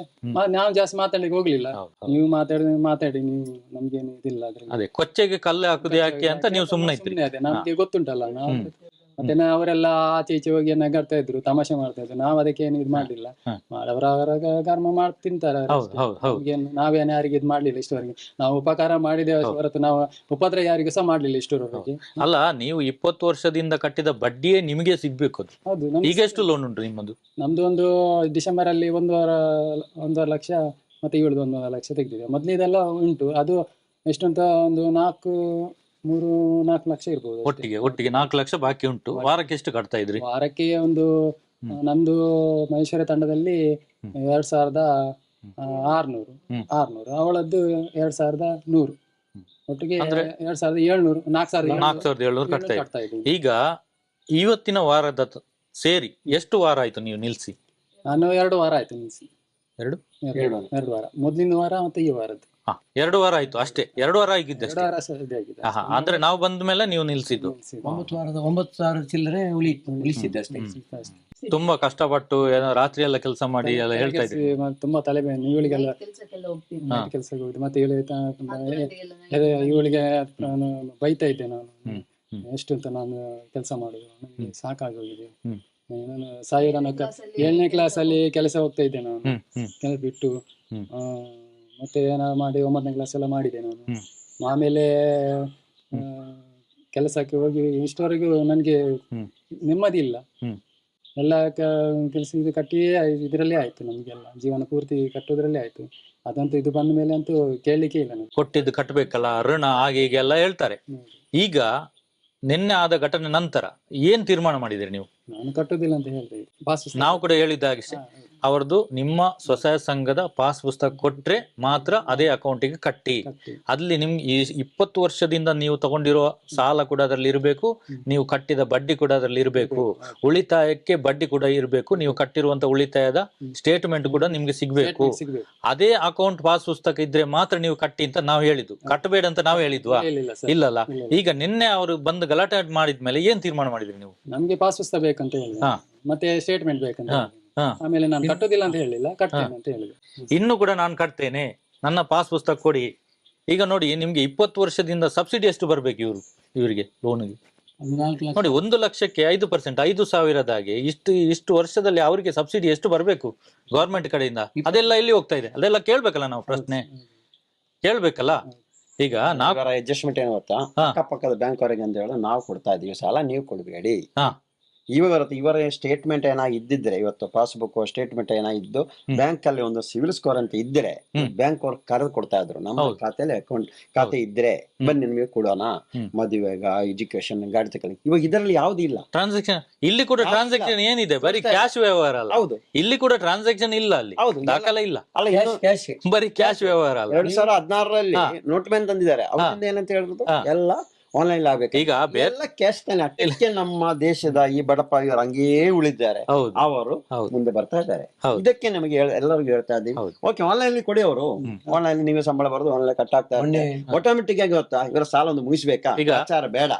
ನಾವು ಜಾಸ್ತಿ ಮಾತಾಡ್ಲಿಕ್ಕೆ ಹೋಗ್ಲಿಲ್ಲ. ನೀವು ಮಾತಾಡಿ ನೀವು ನಮ್ಗೇನು ಇದಿಲ್ಲ ಅದೇ ಕೊಚ್ಚೆಗೆ ಕಲ್ಲು ಹಾಕುದು ಯಾಕೆ ಅಂತ ನೀವು ಸುಮ್ಮನೆ ಅದೇ ನಮ್ಗೆ ಗೊತ್ತುಂಟಲ್ಲ. ನಾವು ಮತ್ತೆ ಅವರೆಲ್ಲ ಆಚೆ ಈಚೆ ಹೋಗಿ ನಗಾಡ್ತಾ ಇದ್ರು, ತಮಾಷೆ ಮಾಡ್ತಾ ಇದ್ರು. ನಾವ್ ಅದಕ್ಕೆ ಏನು ಇದು ಮಾಡ್ಲಿಲ್ಲ. ಅವರ ಕರ್ಮ ಮಾಡಿ ತಿಂತಾರೆ, ನಾವೇನು ಯಾರಿಗೆ ಇದು ಮಾಡ್ಲಿಲ್ಲ ಇಷ್ಟವರೆಗೆ. ನಾವು ಉಪಕಾರ ಮಾಡಿದ್ದೇವೆ ಹೊರತು ನಾವು ಉಪದ್ರ ಯಾರಿಗೂ ಸಹ ಮಾಡ್ಲಿಲ್ಲ ಇಷ್ಟವರೆಗೆ. ಅಲ್ಲ, ನೀವು 20 ವರ್ಷದಿಂದ ಕಟ್ಟಿದ ಬಡ್ಡಿಯೇ ನಿಮಗೆ ಸಿಗ್ಬೇಕು. ಹೌದು. ಈಗ ಎಷ್ಟು ಲೋನ್ ಉಂಟು ನಿಮ್ಮದು? ನಮ್ದು ಒಂದು ಡಿಸೆಂಬರ್ ಅಲ್ಲಿ 1.5 ಲಕ್ಷ ಮತ್ತೆ 1.5 ಲಕ್ಷ ತೆಗೆದಿದೆ. ಮೊದ್ಲಿದೆಲ್ಲ ಉಂಟು. ಅದು ಎಷ್ಟಂತ ಒಂದು 3-4 ಲಕ್ಷ ಇರ್ಬೋದು. ಒಟ್ಟಿಗೆ 4 ಲಕ್ಷ ಬಾಕಿ ಉಂಟು. ವಾರಕ್ಕೆ ಎಷ್ಟು ಕಟ್ತಾ ಇದ್ರಿ? ವಾರಕ್ಕೆ ಒಂದು ನಮ್ದು ಮೈಸೂರು ತಂಡದಲ್ಲಿ 2600, ಅವಳದ್ದು 2100, ಒಟ್ಟಿಗೆ 2700, 4700 ಕಟ್ತಾ ಇದ್ರಿ. ಈಗ ಇವತ್ತಿನ ವಾರದ ಸೇರಿ ಎಷ್ಟು ವಾರ ಆಯ್ತು ನೀವು ನಿಲ್ಸಿ? ನಾನು 2 ವಾರ ಆಯ್ತು ನಿಲ್ಸಿ. 2 ವಾರ, ಮೊದಲಿನ ವಾರ ಮತ್ತೆ ಈ ವಾರದ್ದು 2 ವಾರ ಆಯ್ತು ಅಷ್ಟೇ. 2 ವಾರ ಆಗಿದ್ದೆ ಅಂದ್ರೆ ನಾವು ಬಂದ ಮೇಲೆ ನೀವು ನಿಲ್ಸಿದ್ದು. 9,000 ಚಿಲ್ಲರೆ ಉಳಿಸಿದ್ದೆ ಅಷ್ಟೇ. ತುಂಬಾ ಕಷ್ಟಪಟ್ಟು ರಾತ್ರಿ ಎಲ್ಲ ಕೆಲಸ ಮಾಡಿ ಎಲ್ಲ ಹೇಳ್ತಾ ಇದ್ರಿ. ತುಂಬಾ ತಲೆಬೇನೆ ಇವಳಿಗೆಲ್ಲ ಕೆಲ್ಸಕ್ಕೆ ಹೋಗುದು. ಮತ್ತೆ ಇವಳಿಗೆ ಬೈತಾ ಇದ್ದೆ ನಾನು, ಎಷ್ಟು ಅಂತ ನಾನು ಕೆಲಸ ಮಾಡುದು, ನನಗೆ ಸಾಕಾಗಿ ಹೋಗಿದೆ. ನಾನು ಸಾಯಿರನ 7ನೇ ಕ್ಲಾಸ್ ಅಲ್ಲಿ ಕೆಲಸ ಹೋಗ್ತಾ ಇದ್ದೆ ನಾನು, ಕೆಲಸ ಬಿಟ್ಟು ಮತ್ತೆ ಏನಾದ್ರು ಮಾಡಿ 9ನೇ ಕ್ಲಾಸ್ ಎಲ್ಲ ಮಾಡಿದೆ ನಾನು. ಆಮೇಲೆ ಕೆಲಸಕ್ಕೆ ಹೋಗಿ ಇಷ್ಟವರೆಗೂ ನನ್ಗೆ ನೆಮ್ಮದಿ ಇಲ್ಲ. ಎಲ್ಲ ಕೆಲಸ ಇದು ಕಟ್ಟಿಯೇ ಇದರಲ್ಲೇ ಆಯ್ತು, ನಮ್ಗೆಲ್ಲ ಜೀವನ ಪೂರ್ತಿ ಕಟ್ಟೋದ್ರಲ್ಲೇ ಆಯ್ತು. ಅದಂತೂ ಇದು ಬಂದ ಮೇಲೆ ಅಂತೂ ಕೇಳಲಿಕ್ಕೆ ಇಲ್ಲ. ನನಗೆ ಕೊಟ್ಟಿದ್ದು ಕಟ್ಟಬೇಕಲ್ಲ, ಋಣ ಹಾಗೆ ಹೀಗೆ ಎಲ್ಲ ಹೇಳ್ತಾರೆ. ಈಗ ನಿನ್ನೆ ಆದ ಘಟನೆ ನಂತರ ಏನ್ ತೀರ್ಮಾನ ಮಾಡಿದಿರಿ ನೀವು? ನಾನು ಕಟ್ಟೋದಿಲ್ಲ ಅಂತ ಹೇಳ್ತೇವೆ. ನಾವು ಕೂಡ ಹೇಳಿದ್ದಾಗಷ್ಟೇ, ಅವರದ್ದು ನಿಮ್ಮ ಸ್ವಸಹಾಯ ಸಂಘದ ಪಾಸ್ ಪುಸ್ತಕ ಕೊಟ್ರೆ ಮಾತ್ರ ಅದೇ ಅಕೌಂಟಿಗೆ ಕಟ್ಟಿ. ಅಲ್ಲಿ ನಿಮ್ಗೆ 20 ವರ್ಷದಿಂದ ನೀವು ತಗೊಂಡಿರೋ ಸಾಲ ಕೂಡ ಅದರಲ್ಲಿ ಇರಬೇಕು, ನೀವು ಕಟ್ಟಿದ ಬಡ್ಡಿ ಕೂಡ ಅದರಲ್ಲಿ ಇರಬೇಕು, ಉಳಿತಾಯಕ್ಕೆ ಬಡ್ಡಿ ಕೂಡ ಇರಬೇಕು, ನೀವು ಕಟ್ಟಿರುವಂತ ಉಳಿತಾಯದ ಸ್ಟೇಟ್ಮೆಂಟ್ ಕೂಡ ನಿಮ್ಗೆ ಸಿಗ್ಬೇಕು. ಅದೇ ಅಕೌಂಟ್ ಪಾಸ್ ಪುಸ್ತಕ ಇದ್ರೆ ಮಾತ್ರ ನೀವು ಕಟ್ಟಿ ಅಂತ ನಾವು ಹೇಳಿದ್ದು, ಕಟ್ಟಬೇಡ ಅಂತ ನಾವು ಹೇಳಿದ್ವಾ? ಇಲ್ಲಲ್ಲ. ಈಗ ನಿನ್ನೆ ಅವರು ಬಂದು ಗಲಾಟೆ ಮಾಡಿದ್ಮೇಲೆ ಏನ್ ತೀರ್ಮಾನ ಮಾಡಿದ್ರಿ ನೀವು? ನಮ್ಗೆ ಪಾಸ್ ಪುಸ್ತಕ ಬೇಕಂತ ಹೇಳಿ, ಮತ್ತೆ ಸ್ಟೇಟ್ಮೆಂಟ್ ಬೇಕಂತ. ಆಮೇಲೆ ನಾನು ಕಟ್ಟೋದಿಲ್ಲ ಅಂತ ಹೇಳಿಲ್ಲ, ಕಟ್ತೇನೆ ಅಂತ ಹೇಳಿದೆ. ಇನ್ನು ಕೂಡ ನಾನು ಕಟ್ತೇನೆ, ನನ್ನ ಪಾಸ್ ಪುಸ್ತಕ ಕೊಡಿ. ಈಗ ನೋಡಿ, ನಿಮ್ಗೆ 20 ವರ್ಷದಿಂದ ಸಬ್ಸಿಡಿ ಎಷ್ಟು ಬರ್ಬೇಕು ಇವರಿಗೆ ಲೋನ್ಗೆ? ನೋಡಿ, 1 ಲಕ್ಷಕ್ಕೆ 5%, 5,000 ಇಷ್ಟು ವರ್ಷದಲ್ಲಿ ಅವರಿಗೆ ಸಬ್ಸಿಡಿ ಎಷ್ಟು ಬರ್ಬೇಕು ಗವರ್ಮೆಂಟ್ ಕಡೆಯಿಂದ? ಅದೆಲ್ಲ ಎಲ್ಲಿ ಹೋಗ್ತಾ ಇದೆ? ಅದೆಲ್ಲ ಕೇಳ್ಬೇಕಲ್ಲ, ನಾವು ಪ್ರಶ್ನೆ ಕೇಳ್ಬೇಕಲ್ಲ. ಈಗ ನಾವು ಅಡ್ಜಸ್ಟ್ಮೆಂಟ್ ಏನು ಗೊತ್ತಾ, ಅಕ್ಕಪಕ್ಕದ ಬ್ಯಾಂಕ್ ಅವರಿಗೆ ಅಂತ ಹೇಳಿ ನಾವು ಕೊಡ್ತಾ ಇದೀವಿ ಸಾಲ, ನೀವು ಕೊಡ್ಬೇಡಿ. ಇವರ ಸ್ಟೇಟ್ಮೆಂಟ್ ಇದ್ದಿದ್ರೆ, ಇವತ್ತು ಪಾಸ್ಬುಕ್ ಸ್ಟೇಟ್ಮೆಂಟ್ ಏನಾಗಿದ್ದು ಬ್ಯಾಂಕ್ ಅಲ್ಲಿ ಒಂದು ಸಿವಿಲ್ ಸ್ಕೋರ್ ಅಂತ ಇದ್ರೆ ಬ್ಯಾಂಕ್ ಅವ್ರು ಕರೆದು ಕೊಡ್ತಾ ಇದ್ರು. ನಮ್ಮ ಖಾತೆಯಲ್ಲಿ ಅಕೌಂಟ್ ಖಾತೆ ಇದ್ರೆ ಬನ್ನಿ ನಿಮಗೆ ಕೊಡೋಣ, ಮದುವೆಗ, ಎಜುಕೇಶನ್, ಗಾಡಿ ತಗೊಳ್ಳಿಕ್ಕೆ. ಇವಾಗ ಇದರಲ್ಲಿ ಯಾವ್ದು ಇಲ್ಲ ಟ್ರಾನ್ಸಾಕ್ಷನ್. ಇಲ್ಲಿ ಕೂಡ ಟ್ರಾನ್ಸಾಕ್ಷನ್ ಏನಿದೆ, ಬರೀ ಕ್ಯಾಶ್ ವ್ಯವಹಾರ ಅಲ್ಲ. ಹೌದು, ಇಲ್ಲಿ ಕೂಡ ಟ್ರಾನ್ಸಾಕ್ಷನ್ ಇಲ್ಲ, ಅಲ್ಲಿ ದಾಖಲೆ ಇಲ್ಲ, ಬರೀ ಕ್ಯಾಶ್ ವ್ಯವಹಾರ ಅಲ್ಲ. 2016ರಲ್ಲಿ ನೋಟ್ ಬ್ಯಾನ್ ತಂದಿದ್ದಾರೆ. ಅವರಿಂದ ಏನಂತ ಹೇಳಿದ್ರು, ಎಲ್ಲ ಆನ್ಲೈನ್ ಆಗ್ಬೇಕು. ಈಗ ಎಲ್ಲ ಕ್ಯಾಶ್ ತಾನೆ. ಅದಕ್ಕೆ ನಮ್ಮ ದೇಶದ ಈ ಬಡಪ ಇವರು ಹಂಗೇ ಉಳಿದ್ದಾರೆ, ಅವರು ಮುಂದೆ ಬರ್ತಾ ಇದ್ದಾರೆ. ಇದಕ್ಕೆ ನಮಗೆ ಎಲ್ಲರಿಗೂ ಹೇಳ್ತಾ ಇದ್ದೀವಿ, ಓಕೆ ಆನ್ಲೈನ್ ಕೊಡಿ. ಅವರು ಆನ್ಲೈನ್ ನೀವೇ ಸಂಬಳ ಬರೋದು ಆನ್ಲೈನ್ ಕಟ್ ಆಗ್ತಾ ಇರುತ್ತೆ. ಆಟೋಮೆಟಿಕ್ ಆಗಿ ಗೊತ್ತಾ, ಇವರ ಸಾಲ ಒಂದು ಮುಗಿಸ್ಬೇಕಾ, ವಿಚಾರ ಬೇಡ,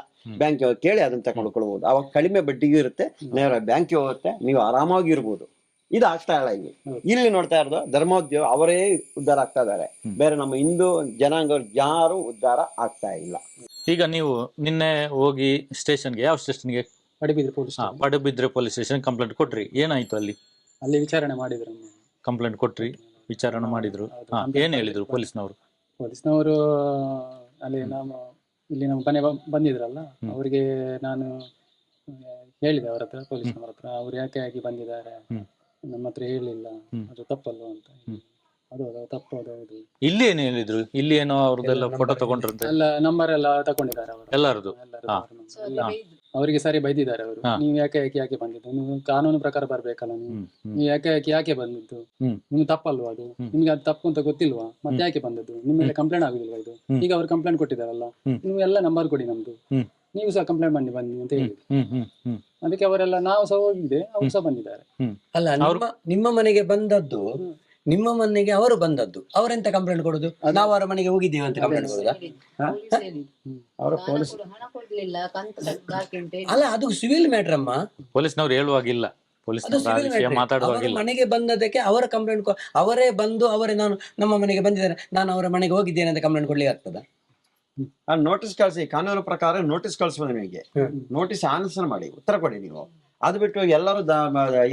ಬ್ಯಾಂಕ್ ಕೇಳಿ ಅದನ್ನ ತಗೊಂಡ್ಕೊಳ್ಬಹುದು. ಅವಾಗ ಕಡಿಮೆ ಬಡ್ಡಿಗೂ ಇರುತ್ತೆ, ನೇರ ಬ್ಯಾಂಕ್ ಹೋಗುತ್ತೆ, ನೀವು ಆರಾಮಾಗಿ ಇರ್ಬೋದು. ಇದು ಆಗ್ತಾ ಇಲ್ಲ. ಇಲ್ಲಿ ನೋಡ್ತಾ ಇರೋದು ಧರ್ಮೋದ್ಯೋಗ ಅವರೇ ಉದ್ಧಾರ ಆಗ್ತಾ ಇದ್ದಾರೆ, ಬೇರೆ ನಮ್ಮ ಹಿಂದೂ ಜನಾಂಗ ಯಾರು ಉದ್ಧಾರ ಆಗ್ತಾ ಇಲ್ಲ. ಈಗ ನೀವು ನಿನ್ನೆ ಹೋಗಿ ಸ್ಟೇಷನ್ಗೆ, ಯಾವ ಸ್ಟೇಷನ್ಗೆ? ಪಡುಬಿದ್ರೆ ಪೊಲೀಸ್ ಸ್ಟೇಷನ್ ಕಂಪ್ಲೇಂಟ್ ಕೊಟ್ರಿ. ಏನಾಯ್ತು ಅಲ್ಲಿ? ಅಲ್ಲಿ ವಿಚಾರಣೆ ಮಾಡಿದ್ರು. ಕಂಪ್ಲೇಂಟ್ ಕೊಟ್ರಿ, ವಿಚಾರಣೆ ಮಾಡಿದ್ರು. ಏನ್ ಹೇಳಿದ್ರು ಪೊಲೀಸ್ನವರು? ಪೊಲೀಸ್ನವರು ಅಲ್ಲಿ ಇಲ್ಲಿ ನಮ್ಮ ಮನೆ ಬಂದಿದ್ರಲ್ಲ, ಅವರಿಗೆ ನಾನು ಹೇಳಿದೆ ಅವರ ಹತ್ರ, ಪೊಲೀಸ್ನವರ ಹತ್ರ, ಅವ್ರು ಯಾಕೆ ಆಗಿ ಬಂದಿದ್ದಾರೆ, ನಮ್ಮ ಹತ್ರ ಹೇಳಿಲ್ಲ, ಅದು ತಪ್ಪಲ್ವ ಅಂತ. ಅದು ತಪ್ಪು, ಅದು ಹೌದು. ಇಲ್ಲಿ ಏನು ಹೇಳಿದ್ರು? ಇಲ್ಲಿ ಏನೋ ಅವ್ರದ್ದೆಲ್ಲ ಫೋಟೋ ತಗೊಂಡ್ರಂತೆ, ಎಲ್ಲ ನಂಬರ್ ಎಲ್ಲ ತಗೊಂಡಿದ್ದಾರೆ ಅವರು, ಎಲ್ಲರದು. ಅವರಿಗೆ ಸರಿ ಬೈದಿದ್ದಾರೆ ಅವರು. ನೀವು ಯಾಕೆ ಬಂದಿದ್ದು, ನೀವು ಕಾನೂನು ಪ್ರಕಾರ ಬರ್ಬೇಕಲ್ಲ, ನೀವು ಯಾಕೆ ಬಂದಿದ್ದು, ನಿಮ್ಗೆ ತಪ್ಪಲ್ವಾ ಅದು, ನಿಮ್ಗೆ ಅದು ತಪ್ಪು ಅಂತ ಗೊತ್ತಿಲ್ವಾ, ಮತ್ತೆ ಯಾಕೆ ಬಂದದ್ದು, ನಿಮ್ಮ ಮೇಲೆ ಕಂಪ್ಲೇಂಟ್ ಆಗುದಿಲ್ವಾ ಇದು? ಈಗ ಅವ್ರು ಕಂಪ್ಲೇಂಟ್ ಕೊಟ್ಟಿದಾರಲ್ಲ, ನೀವು ಎಲ್ಲ ನಂಬರ್ ಕೊಡಿ ನಮ್ದು, ನೀವು ಸಹ ಕಂಪ್ಲೇಂಟ್ ಮಾಡಿ ಬನ್ನಿ ಅಂತ ಹೇಳಿದ್ರು. ಅದಕ್ಕೆ ಅವರೆಲ್ಲ, ನಾವು ಸಹ ಹೋಗಿದ್ದೆ, ಅವ್ರು ಸಹ ಬಂದಿದ್ದಾರೆ. ಅಲ್ಲ, ನಿಮ್ಮ ಮನೆಗೆ ಬಂದದ್ದು, ನಿಮ್ಮ ಮನೆಗೆ ಅವರು ಬಂದದ್ದು, ಅವರೆಂತ ಕಂಪ್ಲೇಂಟ್ ಕೊಡುದು? ನಾವು ಅವರ ಮನೆಗೆ ಹೋಗಿದ್ದೀವಿ ಅಂತ ಕಂಪ್ಲೇಂಟ್ ಕೊಡುದಾ? ಅವರ ಪೊಲೀಸ್ ಅಲ್ಲ, ಅದು ಸಿವಿಲ್ ಮ್ಯಾಟರ್ ಅಮ್ಮ. ಪೊಲೀಸ್ನವ್ರು ಹೇಳುವಾಗಿಲ್ಲ, ಅದು ಸಿವಿಲ್ ಮ್ಯಾಟರ್. ಅವರ ಮನೆಗೆ ಬಂದದಕ್ಕೆ ಅವರ ಕಂಪ್ಲೇಂಟ್, ಅವರೇ ಬಂದು ಅವರೇ ನಮ್ಮ ಮನೆಗೆ ಬಂದಿದ್ದಾರೆ, ನಾನು ಅವರ ಮನೆಗೆ ಹೋಗಿದ್ದೇನೆ ಅಂತ ಕಂಪ್ಲೇಂಟ್ ಕೊಡ್ಲಿಕ್ಕೆ ಆಗ್ತದ? ನೋಟಿಸ್ ಕಳಿಸಿ, ಕಾನೂನು ಪ್ರಕಾರ ನೋಟಿಸ್ ಕಳಿಸ್ಬೋದು ನಿಮಗೆ. ನೋಟಿಸ್ ಆನ್ಸರ್ ಮಾಡಿ, ಉತ್ತರ ಕೊಡಿ ನೀವು. ಅದು ಬಿಟ್ಟು ಎಲ್ಲರೂ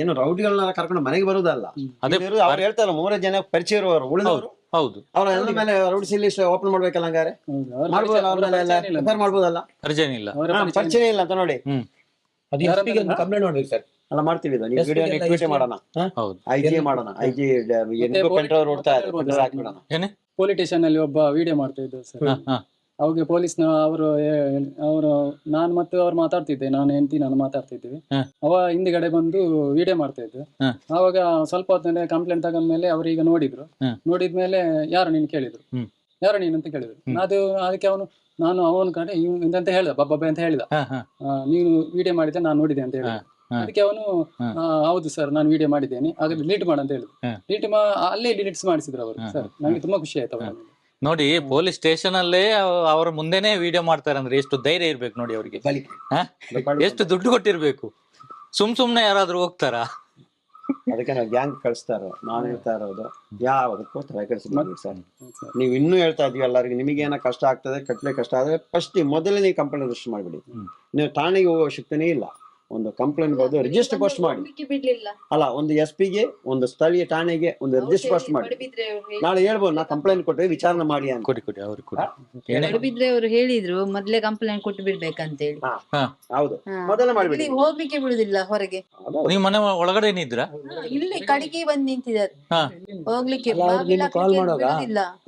ಏನು ರೌಡಿಗಳನ್ನ ಕರ್ಕೊಂಡು ಮನೆಗೆ ಬರುದಲ್ಲ. ಅವ್ರು ಹೇಳ್ತಾರಲ್ಲ, 3 ಜನ ಪರಿಚಯ ಇರುವವರು, ಉಳಿದವರು ಹೌದು, ಅವ್ರ ಎಲ್ಲ ಮೇಲೆ ರೌಡಿಸ್ ಲಿಸ್ಟ್ ಓಪನ್ ಮಾಡ್ಬೇಕಲ್ಲ, ಹಂಗಾರೆ ಮಾಡ್ಬೋದಲ್ಲ, ಅವ್ರ ಮೇಲೆ ರಿಪೇರ್ ಮಾಡ್ಬೋದಲ್ಲ, ಅರ್ಜೆನ್ ಇಲ್ಲ, ಪರಿಚಯ ಇಲ್ಲ ಅಂತ ನೋಡಿ. ಅದು SP ಗೆ ಒಂದು ಕಂಪ್ಲೇಂಟ್ ಮಾಡ್ಬೇಕು ಸರ್. ಅಲ್ಲ, ಮಾಡ್ತೀವಿ, ನೀವು ವಿಡಿಯೋ ಟ್ವೀಟ್ ಮಾಡೋಣ, IG ಮಾಡೋಣ, IG ಕಂಟ್ರೋಲ್ ಓಡ್ತಾ ಇದೆ. ಪೊಲೀಸ್ ಸ್ಟೇಷನ್ ಅಲ್ಲಿ ಒಬ್ಬ ವಿಡಿಯೋ ಮಾಡ್ತಾ ಇದ್ದ ಸರ್, ಅವಾಗ ಪೊಲೀಸ್ನ ಅವರು ನಾನು ಮತ್ತೆ ಅವ್ರು ಮಾತಾಡ್ತಿದ್ದೆ, ನಾನು ಹೆಂಡತಿ ನಾನು ಮಾತಾಡ್ತಿದ್ವಿ. ಅವ ಹಿಂದ್ಗಡೆ ಬಂದು ವಿಡಿಯೋ ಮಾಡ್ತಾ ಇದ್ದೆ. ಅವಾಗ ಸ್ವಲ್ಪ ಹೊತ್ತಿನ ಕಂಪ್ಲೇಂಟ್ ತಗೊಂಡ್ಮೇಲೆ ಅವ್ರು ಈಗ ನೋಡಿದ್ಮೇಲೆ ಯಾರು ನೀನು ಕೇಳಿದ್ರು, ಯಾರು ನೀನು ಅಂತ ಕೇಳಿದ್ರು. ಅದಕ್ಕೆ ನಾನು ಅವನ ಕಡೆ ಅಂತ ಹೇಳ್ದ, ಬಬ್ಬಬ್ಬೆ ಅಂತ ಹೇಳಿದ, ನೀನು ವಿಡಿಯೋ ಮಾಡಿದ್ದೆ ನಾನು ನೋಡಿದೆ ಅಂತ ಹೇಳಿದ. ಅದಕ್ಕೆ ಅವನು ಹೌದು ಸರ್ ನಾನು ವಿಡಿಯೋ ಮಾಡಿದ್ದೇನೆ, ಆಗ ಡಿಲೀಟ್ ಮಾಡ ಅಂತ ಹೇಳಿದ್ರು. ಅಲ್ಲೇ ಡಿಲೀಟ್ಸ್ ಮಾಡಿಸಿದ್ರು ಅವರು. ಸರ್ ನಂಗೆ ತುಂಬಾ ಖುಷಿ ಆಯ್ತು ಅವರು. ನೋಡಿ, ಪೊಲೀಸ್ ಸ್ಟೇಷನ್ ಅಲ್ಲೇ ಅವ್ರ ಮುಂದೆನೆ ವಿಡಿಯೋ ಮಾಡ್ತಾರೆ ಅಂದ್ರೆ ಎಷ್ಟು ಧೈರ್ಯ ಇರ್ಬೇಕು ನೋಡಿ ಅವ್ರಿಗೆ, ಎಷ್ಟು ದುಡ್ಡು ಕೊಟ್ಟಿರ್ಬೇಕು. ಸುಮ್ನೆ ಯಾರಾದ್ರೂ ಹೋಗ್ತಾರಾ? ಅದಕ್ಕೆ ನಾವು ಗ್ಯಾಂಗ್ ಕಳಿಸ್ತಾರೋ, ನಾನು ಹೇಳ್ತಾ ಇರೋದು ಯಾವ್ದಕ್ಕೂ ತಲೆ ಕೆಡಿಸ್ಕೊಳ್ಳಿ ಸರ್. ನೀವು ಇನ್ನೂ ಹೇಳ್ತಾ ಇದೀವಿ ಎಲ್ಲರಿಗೂ, ನಿಮಗೆ ಏನೋ ಕಷ್ಟ ಆಗ್ತದೆ, ಕಟ್ಲೆ ಕಷ್ಟ ಆದ್ರೆ ಫಸ್ಟ್ ಮೊದಲೇ ನೀವು ಕಂಪ್ಲೇಂಟ್ ರಿಜಿಸ್ಟರ್ ಮಾಡಿಬಿಡಿ. ನೀವು ಠಾಣೆಗೆ ಹೋಗೋ ಶಕ್ತಿನೇ ಇಲ್ಲ, ಒಂದು ಕಂಪ್ಲೇಂಟ್ ಬರೆದು ರಿಜಿಸ್ಟರ್ ಪೋಸ್ಟ್ ಮಾಡಿ. ಅಲ್ಲ, ಒಂದು SP ಗೆ, ಒಂದು ಸ್ಥಳೀಯ ಠಾಣೆಗೆ ಒಂದು ರಿಜಿಸ್ಟರ್ ಪೋಸ್ಟ್ ಮಾಡಿ. ನಾಳೆ ಹೇಳ್ಬೋದು, ನಾ ಕಂಪ್ಲೇಂಟ್ ಕೊಟ್ಟರೆ ವಿಚಾರಣೆ ಮಾಡಿ ಅಂತ. ಕೊಡಿ ಅವ್ರಿಗೆ ಪಡುಬಿದ್ರೆ ಅವರು ಹೇಳಿದ್ರು ಮೊದ್ಲೇ ಕಂಪ್ಲೇಂಟ್ ಕೊಟ್ಟು ಬಿಡ್ಬೇಕಂತ ಹೇಳಿ. ಹೌದು, ಮೊದಲೇ ಮಾಡಿಬಿಡಿ. ಹೋಗ್ಲಿಕ್ಕೆ ಬಿಡುದಿಲ್ಲ ಹೊರಗೆ. ನೀವು ಮನೆ ಒಳಗಡೆ ಇದ್ರ? ಇಲ್ಲಿ ಕಡೆಗೆ ಬಂದು ನಿಂತಿದ್ದಾರೆ, ಹೋಗ್ಲಿಕ್ಕೆ ಕಾಲ್ ಮಾಡುವಾಗ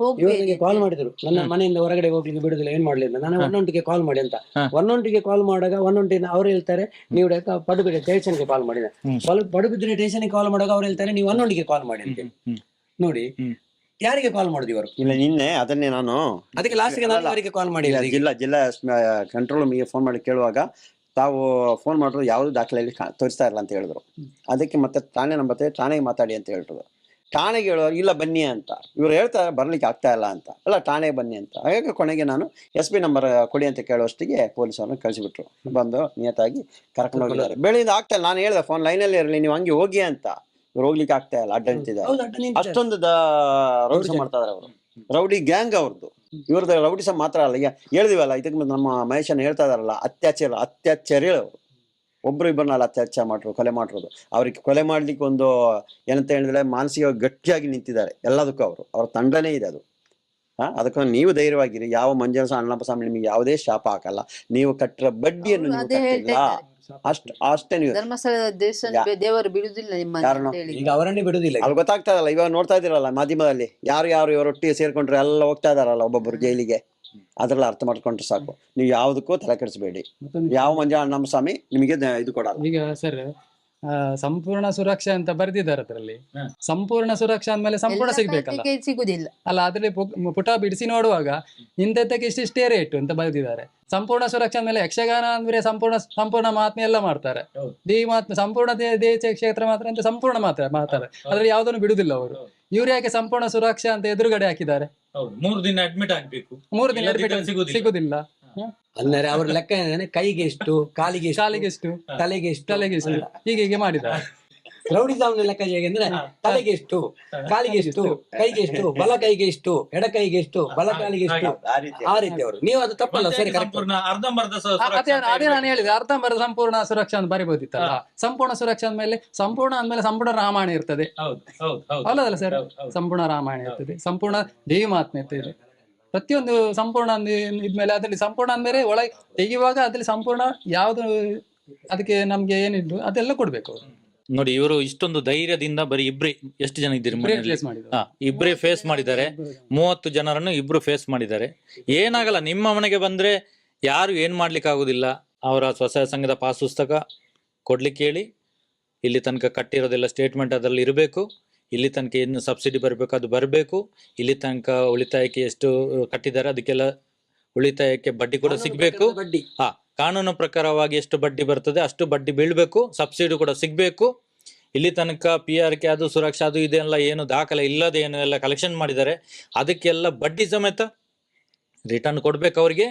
ಹೋಗ್ಬೇಕು ಕಾಲ್ ಮಾಡಿದ್ರು, ನನ್ನ ಮನೆಯಿಂದ ಹೊರಗಡೆ ಹೋಗ್ಲಿಕ್ಕೆ ಬಿಡುದಿಲ್ಲ, ಏನ್ ಮಾಡ್ಲಿಲ್ಲ. ನಾನು 112ಗೆ ಕಾಲ್ ಮಾಡಿ ಅಂತ 112ಗೆ ಕಾಲ್ ಮಾಡುವಾಗ 112 ಅವ್ರು ಹೇಳ್ತಾರೆ ನೀವು ಪಡುಬಿದ್ರೆ ಸ್ಟೇಷನ್ಗೆ ಕಾಲ್ ಮಾಡಿದ. ಪಡುಬಿದ್ರೆ ಸ್ಟೇಷನ್ಗೆ ಕಾಲ್ ಮಾಡುವಾಗ ಅವ್ರು ಹೇಳ್ತಾರೆ ನೀವು 112ಗೆ ಕಾಲ್ ಮಾಡಿ ಅಂತ. ನೋಡಿ, ಯಾರಿಗೆ ಕಾಲ್ ಮಾಡಿದ್ವಿ ಅವರು? ಇಲ್ಲ, ನಿನ್ನೆ ಅದನ್ನೇ ನಾನು ಅದಕ್ಕೆ ಲಾಸ್ಟ್ಗೆ ನಾನು ಅವರಿಗೆ ಕಾಲ್ ಮಾಡಿ ಜಿಲ್ಲಾ ಕಂಟ್ರೋಲ್ ರೂಮಿಗೆ ಫೋನ್ ಮಾಡಿ ಕೇಳುವಾಗ ತಾವು ಫೋನ್ ಮಾಡಿದ್ರು ಯಾವುದು ದಾಖಲೆಯಲ್ಲಿ ತೋರಿಸ್ತಾ ಇಲ್ಲ ಅಂತ ಹೇಳಿದ್ರು. ಅದಕ್ಕೆ ಮತ್ತೆ ಠಾಣೆ ನಂಬತ್ತೆ, ಠಾಣೆಗೆ ಮಾತಾಡಿ ಅಂತ ಹೇಳಿದ್ರು. ಠಾಣೆಗೆ ಹೇಳೋರು ಇಲ್ಲ ಬನ್ನಿ ಅಂತ, ಇವ್ರು ಹೇಳ್ತಾರೆ ಬರ್ಲಿಕ್ಕೆ ಆಗ್ತಾ ಇಲ್ಲ ಅಂತ. ಅಲ್ಲ, ಠಾಣೆಗೆ ಬನ್ನಿ ಅಂತ. ಹಾಗಾಗಿ ಕೊನೆಗೆ ನಾನು SP ನಂಬರ್ ಕೊಡಿ ಅಂತ ಕೇಳೋಷ್ಟಿಗೆ ಪೊಲೀಸವ್ರನ್ನ ಕಳಿಸಿಬಿಟ್ರು. ಬಂದು ನಿಯತ್ತಾಗಿ ಕರ್ಕೊಂಡು ಹೋಗಿದ್ದಾರೆ. ಬೆಳಿಗ್ಗೆ ಆಗ್ತಾ ಇಲ್ಲ, ನಾನು ಹೇಳಿದೆ ಫೋನ್ ಲೈನಲ್ಲಿ ಇರಲಿ, ನೀವು ಹಂಗೆ ಹೋಗಿ ಅಂತ. ಇವ್ರು ಹೋಗ್ಲಿಕ್ಕೆ ಆಗ್ತಾ ಇಲ್ಲ, ಅಡ್ಡ ನಿಂತಿದ್ದಾರೆ. ಅಷ್ಟೊಂದು ರೌಡಿಸಂ ಮಾಡ್ತಾ ಇದಾರೆ ಅವರು. ರೌಡಿ ಗ್ಯಾಂಗ್ ಅವ್ರದ್ದು. ಇವ್ರದ್ದು ರೌಡಿಸಂ ಮಾತ್ರ ಅಲ್ಲ, ಈಗ ಹೇಳಿದಿವಲ್ಲ, ಇದಕ್ಕೆ ನಮ್ಮ ಮಹೇಶನ್ ಹೇಳ್ತಾ ಇದಾರಲ್ಲ, ಅತ್ಯಾಚಾರ ಅವರು ಒಬ್ರು ಇಬ್ಬರನ್ನ ಅತ್ಯಾಚಾರ ಮಾಡಿರೋದು, ಕೊಲೆ ಮಾಡಿರೋದು. ಅವ್ರಿಗೆ ಕೊಲೆ ಮಾಡ್ಲಿಕ್ಕೆ ಒಂದು ಏನಂತ ಹೇಳಿದ್ರೆ ಮಾನಸಿಕ ಗಟ್ಟಿಯಾಗಿ ನಿಂತಿದ್ದಾರೆ ಎಲ್ಲದಕ್ಕೂ. ಅವ್ರ ತಂಡನೇ ಇದೆ ಅದು. ಅದಕ್ಕೆ ನೀವು ಧೈರ್ಯವಾಗಿರಿ. ಯಾವ ಮಂಜುನಾಥ ಅಣ್ಣಪ್ಪ ಸ್ವಾಮಿ ನಿಮಗೆ ಯಾವುದೇ ಶಾಪ ಹಾಕಲ್ಲ. ನೀವು ಕಟ್ಟರ ಬಡ್ಡಿಯನ್ನು ಅಷ್ಟೇ. ನೀವು ಧರ್ಮಸ್ಥಳ ದೇವರು ಬಿಡುದಿಲ್ಲ ಈಗ ಅವರನ್ನೇ ಬಿಡುದಿಲ್ಲ. ಅಲ್ಲಿ ಗೊತ್ತಾಗ್ತಾ ಇದಲ್ಲ, ಇವಾಗ ನೋಡ್ತಾ ಇದ್ದೀರಲ್ಲ ಮಾಧ್ಯಮದಲ್ಲಿ, ಯಾರು ಇವರೊಟ್ಟಿಗೆ ಸೇರ್ಕೊಂಡ್ರೆ ಎಲ್ಲ ಹೋಗ್ತಾ ಇದಾರಲ್ಲ ಒಬ್ಬೊಬ್ರು ಜೈಲಿಗೆ. ಅದ್ರಲ್ಲಿ ಅರ್ಥ ಮಾಡ್ಕೊಂಡ್ರೆ ಸಾಕು. ನೀವು ಯಾವ್ದಕ್ಕೂ ತಲೆ ಕೆಡಿಸಬೇಡಿ. ಯಾವ ಮಂಜುನಾಥ ನಮ್ಮ ಸ್ವಾಮಿ ನಿಮಗೆ ಇದು ಕೊಡಲ್ಲ. ಈಗ ಸರ್ ಸಂಪೂರ್ಣ ಸುರಕ್ಷಾ ಅಂತ ಬರ್ದಿದ್ದಾರೆ ಅದ್ರಲ್ಲಿ. ಸಂಪೂರ್ಣ ಸುರಕ್ಷಾ ಅಂದ್ಮೇಲೆ ಸಂಪೂರ್ಣ ಸಿಗ್ಬೇಕಲ್ಲ, ಸಿಗುದಿಲ್ಲ ಅಲ್ಲ. ಅದ್ರಲ್ಲಿ ಪುಟ ಬಿಡಿಸಿ ನೋಡುವಾಗ ಇಂಥದ್ದಕ್ಕೆ ಇಷ್ಟೇ ರೇಟ್ ಅಂತ ಬರ್ದಿದ್ದಾರೆ. ಸಂಪೂರ್ಣ ಸುರಕ್ಷಾ ಅಂದ್ಮೇಲೆ ಯಕ್ಷಗಾನ ಅಂದ್ರೆ ಸಂಪೂರ್ಣ ಮಾತ್ಮೆ ಎಲ್ಲ ಮಾಡ್ತಾರೆ. ಸಂಪೂರ್ಣ ದೇಶ ಕ್ಷೇತ್ರ ಮಾತ್ರ ಅಂತ ಸಂಪೂರ್ಣ ಮಾಡ್ತಾರೆ. ಅದ್ರಲ್ಲಿ ಯಾವ್ದನ್ನು ಬಿಡುದಿಲ್ಲ ಅವರು. ಇವ್ರು ಯಾಕೆ ಸಂಪೂರ್ಣ ಸುರಕ್ಷಾ ಅಂತ ಎದುರುಗಡೆ ಹಾಕಿದ್ದಾರೆ? 3 ದಿನ ಅಡ್ಮಿಟ್ ಆಗ್ಬೇಕು, 3 ದಿನ ಅಡ್ಮಿಟ್ ಸಿಗುದಿಲ್ಲ. ಅಂದರೆ ಅವ್ರ ಲೆಕ್ಕ ಏನೇನೆ, ಕೈಗೆ ಎಷ್ಟು, ಕಾಲಿಗೆ ಎಷ್ಟು, ತಲೆಗೆ ಎಷ್ಟು ಹೀಗೆ ಮಾಡಿದ್ದಾರೆ. ರೌಡಿಸಂ ಲೆಕ್ಕ ಹೇಗೆ ಅಂದ್ರೆ ತಲೆಗೆ ಎಷ್ಟು, ಕಾಲಿಗೆ ಎಷ್ಟು, ಕೈಗೆ ಎಷ್ಟು, ಬಲ ಕೈಗೆ ಎಷ್ಟು, ಎಡ ಕೈಗೆ ಎಷ್ಟು, ಬಲ ಕಾಲಿಗೆ ಎಷ್ಟು, ಆ ರೀತಿ ಅವರು. ನೀವು ಅದು ತಪ್ಪಲ್ಲ ಸರಿ. ಅದೇ ನಾನು ಹೇಳಿದೆ, ಅರ್ಧಂಬರ್ಧ ಸಂಪೂರ್ಣ ಸುರಕ್ಷಾ ಅಂತ ಬರಿಬಹುದಿತ್ತಲ್ಲ. ಸಂಪೂರ್ಣ ಸುರಕ್ಷಾ ಅಂದ್ಮೇಲೆ ಸಂಪೂರ್ಣ ರಾಮಾಯಣ ಇರ್ತದೆ, ಅಲ್ಲದಲ್ಲ ಸರ್? ಸಂಪೂರ್ಣ ರಾಮಾಯಣ ಇರ್ತದೆ, ಸಂಪೂರ್ಣ ದೇವಿ ಮಾತ್ಮೆ ಇರ್ತದೆ. ಪ್ರತಿಯೊಂದು ಸಂಪೂರ್ಣ ಇದ್ಮೇಲೆ ಅದ್ರಲ್ಲಿ ಸಂಪೂರ್ಣ ಅಂದ್ಮೇಲೆ ಒಳಗೆ ತೆಗೆಯುವಾಗ ಅದ್ರಲ್ಲಿ ಸಂಪೂರ್ಣ ಯಾವ್ದು ಅದಕ್ಕೆ ನಮ್ಗೆ ಏನಿದ್ರು ಅದೆಲ್ಲ ಕೊಡ್ಬೇಕು ಅವ್ರು. ನೋಡಿ ಇವರು ಇಷ್ಟೊಂದು ಧೈರ್ಯದಿಂದ ಬರೀ ಇಬ್ರೇ, ಎಷ್ಟು ಜನ ಇದ್ದೀರಿ ಇಬ್ರೇ ಮನೆಯಲ್ಲಿ? place ಮಾಡಿದ್ರು. ಇಬ್ರೇ ಫೇಸ್ ಮಾಡಿದ್ದಾರೆ. 30 ಜನರನ್ನು ಇಬ್ರು ಫೇಸ್ ಮಾಡಿದ್ದಾರೆ. ಏನಾಗಲ್ಲ, ನಿಮ್ಮ ಮನೆಗೆ ಬಂದ್ರೆ ಯಾರು ಏನ್ ಮಾಡ್ಲಿಕ್ಕೆ ಆಗುದಿಲ್ಲ. ಅವರ ಸ್ವಸಹಾಯ ಸಂಘದ ಪಾಸ್ ಪುಸ್ತಕ ಕೊಡ್ಲಿಕ್ಕೆ ಹೇಳಿ, ಇಲ್ಲಿ ತನಕ ಕಟ್ಟಿರೋದೆಲ್ಲ ಸ್ಟೇಟ್ಮೆಂಟ್ ಅದರಲ್ಲಿ ಇರಬೇಕು, ಇಲ್ಲಿ ತನಕ ಏನು ಸಬ್ಸಿಡಿ ಬರಬೇಕು ಅದು ಬರಬೇಕು, ಇಲ್ಲಿ ತನಕ ಉಳಿತಾಯಕ್ಕೆ ಎಷ್ಟು ಕಟ್ಟಿದ್ದಾರೆ ಅದಕ್ಕೆಲ್ಲ ಉಳಿತಾಯಕ್ಕೆ ಬಡ್ಡಿ ಕೂಡ ಸಿಗ್ಬೇಕು. ಬಡ್ಡಿ ಕಾನೂನು ಪ್ರಕಾರವಾಗಿ ಎಷ್ಟು ಬಡ್ಡಿ ಬರ್ತದೆ ಅಷ್ಟು ಬಡ್ಡಿ ಬೀಳ್ಬೇಕು, ಸಬ್ಸಿಡಿ ಕೂಡ ಸಿಗ್ಬೇಕು. ಇಲ್ಲಿ ತನಕ PRK ಅದು ಸುರಕ್ಷಾ ಅದು ಇದೆಲ್ಲ ಏನು ದಾಖಲೆ ಇಲ್ಲದೆ ಏನು ಎಲ್ಲ ಕಲೆಕ್ಷನ್ ಮಾಡಿದ್ದಾರೆ ಅದಕ್ಕೆಲ್ಲ ಬಡ್ಡಿ ಸಮೇತ ರಿಟರ್ನ್ ಕೊಡ್ಬೇಕು ಅವರಿಗೆ.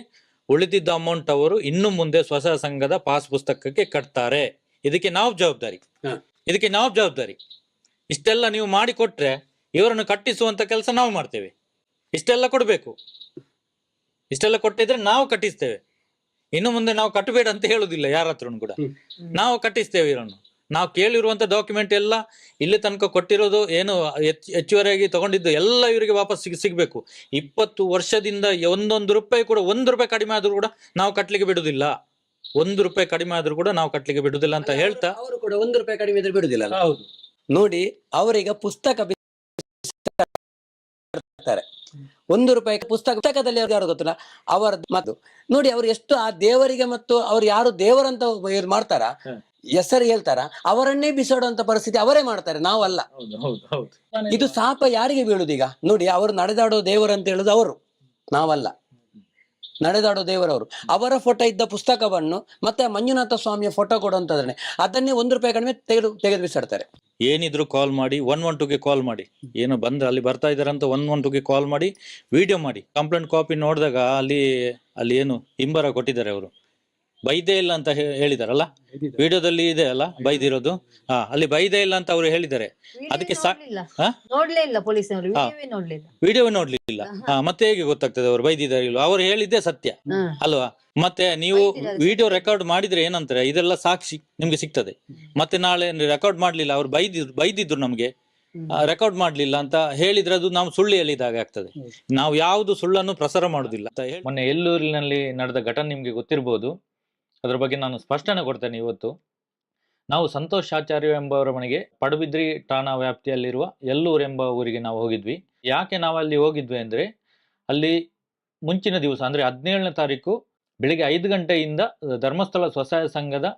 ಉಳಿದಿದ್ದ ಅಮೌಂಟ್ ಅವರು ಇನ್ನು ಮುಂದೆ ಸ್ವಸಹಾಯ ಸಂಘದ ಪಾಸ್ ಪುಸ್ತಕಕ್ಕೆ ಕಟ್ತಾರೆ. ಇದಕ್ಕೆ ನಾವು ಜವಾಬ್ದಾರಿ, ಇದಕ್ಕೆ ನಾವು ಜವಾಬ್ದಾರಿ. ಇಷ್ಟೆಲ್ಲ ನೀವು ಮಾಡಿ ಕೊಟ್ರೆ ಇವರನ್ನು ಕಟ್ಟಿಸುವಂತ ಕೆಲಸ ನಾವು ಮಾಡ್ತೇವೆ. ಇಷ್ಟೆಲ್ಲ ಕೊಡ್ಬೇಕು, ಇಷ್ಟೆಲ್ಲ ಕೊಟ್ಟಿದ್ರೆ ನಾವು ಕಟ್ಟಿಸ್ತೇವೆ. ಇನ್ನು ಮುಂದೆ ನಾವು ಕಟ್ಟಬೇಡ ಅಂತ ಹೇಳುದಿಲ್ಲ ಯಾರ ಹತ್ರನು ಕೂಡ, ನಾವು ಕಟ್ಟಿಸ್ತೇವೆ ಇವರನ್ನು. ನಾವು ಕೇಳಿರುವಂತ ಡಾಕ್ಯುಮೆಂಟ್ ಎಲ್ಲ ಇಲ್ಲಿ ತನಕ ಕೊಟ್ಟಿರೋದು ಏನು ಹೆಚ್ಚುವರಿಯಾಗಿ ತಗೊಂಡಿದ್ದು ಎಲ್ಲ ಇವರಿಗೆ ವಾಪಸ್ ಸಿಗ್ಬೇಕು. 20 ವರ್ಷದಿಂದ ಒಂದೊಂದು ರೂಪಾಯಿ ಕೂಡ 1 ರೂಪಾಯಿ ಕಡಿಮೆ ಆದ್ರೂ ಕೂಡ ನಾವು ಕಟ್ಲಿಕ್ಕೆ ಬಿಡುದಿಲ್ಲ. 1 ರೂಪಾಯಿ ಕಡಿಮೆ ಆದ್ರೂ ಕೂಡ ನಾವು ಕಟ್ಲಿಕ್ಕೆ ಬಿಡುದಿಲ್ಲ ಅಂತ ಹೇಳ್ತಾ ಅವರು ಕೂಡ 1 ರೂಪಾಯಿ ಕಡಿಮೆ ಇದ್ರೆ ಬಿಡುದಿಲ್ಲ. ಹೌದು ನೋಡಿ ಅವರೀಗ ಪುಸ್ತಕ 1 ರೂಪಾಯಿ ಪುಸ್ತಕದಲ್ಲಿ ಅವ್ರಿಗೆ ಯಾರು ಗೊತ್ತಿಲ್ಲ ಅವರ ಮತ್ತು ನೋಡಿ ಅವ್ರು ಎಷ್ಟು ಆ ದೇವರಿಗೆ ಮತ್ತು ಅವ್ರು ಯಾರು ದೇವರಂತ ಮಾಡ್ತಾರ ಹೆಸರು ಹೇಳ್ತಾರ ಅವರನ್ನೇ ಬಿಸಾಡುವಂತ ಪರಿಸ್ಥಿತಿ ಅವರೇ ಮಾಡ್ತಾರೆ, ನಾವಲ್ಲ. ಇದು ಶಾಪ ಯಾರಿಗೆ ಬೀಳುದೀಗ ನೋಡಿ, ಅವರು ನಡೆದಾಡೋ ದೇವರು ಅಂತ ಹೇಳುದು ಅವರು, ನಾವಲ್ಲ. ನಡೆದಾಡೋ ದೇವರವರು ಅವರ ಫೋಟೋ ಇದ್ದ ಪುಸ್ತಕವನ್ನು ಮತ್ತೆ ಮಂಜುನಾಥ ಸ್ವಾಮಿಯ ಫೋಟೋ ಕೊಡುವಂತದ್ರೆ ಅದನ್ನೇ 1 ರೂಪಾಯಿ ಕಡಿಮೆ ತೆಗೆದು ಬಿಸಾಡ್ತಾರೆ. ಏನಿದ್ರು ಕಾಲ್ ಮಾಡಿ 112ಗೆ ಕಾಲ್ ಮಾಡಿ, ಏನು ಬಂದ್ರೆ ಅಲ್ಲಿ ಬರ್ತಾ ಇದಾರೆ ಅಂತ 112ಗೆ ಕಾಲ್ ಮಾಡಿ ವಿಡಿಯೋ ಮಾಡಿ. ಕಂಪ್ಲೇಂಟ್ ಕಾಪಿ ನೋಡಿದಾಗ ಅಲ್ಲಿ ಏನು ಹಿಂಬರ ಕೊಟ್ಟಿದ್ದಾರೆ ಅವರು, ಬೈದೇ ಇಲ್ಲ ಅಂತ ಹೇಳಿದಾರಲ್ಲ, ವಿಡಿಯೋದಲ್ಲಿ ಇದೆ ಅಲ್ಲ ಬೈದಿರೋದು. ಅಲ್ಲಿ ಬೈದೇ ಇಲ್ಲ ಅಂತ ಅವರು ಹೇಳಿದ್ದಾರೆ. ಅದಕ್ಕೆ ನೋಡ್ಲೇ ಇಲ್ಲ ಪೊಲೀಸರು, ನೋಡ್ಲಿಲ್ಲ, ವಿಡಿಯೋವೇ ನೋಡ್ಲಿಲ್ಲ. ಮತ್ತೆ ಹೇಗೆ ಗೊತ್ತಾಗ್ತದೆ ಅವರು ಬೈದಿದ್ದಾರೆ ಇಲ್ವ? ಅವ್ರು ಹೇಳಿದ್ದೆ ಸತ್ಯ ಅಲ್ವಾ? ಮತ್ತೆ ನೀವು ವಿಡಿಯೋ ರೆಕಾರ್ಡ್ ಮಾಡಿದ್ರೆ ಏನಂತಾರೆ, ಇದೆಲ್ಲ ಸಾಕ್ಷಿ ನಿಮ್ಗೆ ಸಿಗ್ತದೆ. ಮತ್ತೆ ನಾಳೆ ರೆಕಾರ್ಡ್ ಮಾಡ್ಲಿಲ್ಲ, ಅವ್ರು ಬೈದಿದ್ರು ನಮ್ಗೆ, ರೆಕಾರ್ಡ್ ಮಾಡ್ಲಿಲ್ಲ ಅಂತ ಹೇಳಿದ್ರೆ ಅದು ನಾವು ಸುಳ್ಳು ಹೇಳಿದಾಗ ಆಗ್ತದೆ. ನಾವು ಯಾವ್ದು ಸುಳ್ಳನ್ನು ಪ್ರಸಾರ ಮಾಡುದಿಲ್ಲ ಅಂತ ಹೇಳಿ. ಮೊನ್ನೆ ಎಲ್ಲೂರಿನಲ್ಲಿ ನಡೆದ ಘಟನೆ ನಿಮ್ಗೆ ಗೊತ್ತಿರ್ಬೋದು, ಅದ್ರ ಬಗ್ಗೆ ನಾನು ಸ್ಪಷ್ಟನೆ ಕೊಡ್ತೇನೆ. ಇವತ್ತು ನಾವು ಸಂತೋಷ್ ಆಚಾರ್ಯ ಎಂಬವರ ಮನೆಗೆ ಪಡುಬಿದ್ರಿ ಠಾಣಾ ವ್ಯಾಪ್ತಿಯಲ್ಲಿರುವ ಎಲ್ಲೂರು ಎಂಬ ಊರಿಗೆ ನಾವು ಹೋಗಿದ್ವಿ. ಯಾಕೆ ನಾವು ಅಲ್ಲಿ ಹೋಗಿದ್ವಿ ಅಂದ್ರೆ, ಅಲ್ಲಿ ಮುಂಚಿನ ದಿವಸ ಅಂದ್ರೆ 17ನೇ ತಾರೀಕು ಬೆಳಿಗ್ಗೆ 5 ಗಂಟೆಯಿಂದ ಧರ್ಮಸ್ಥಳ ಸ್ವಸಹಾಯ ಸಂಘದ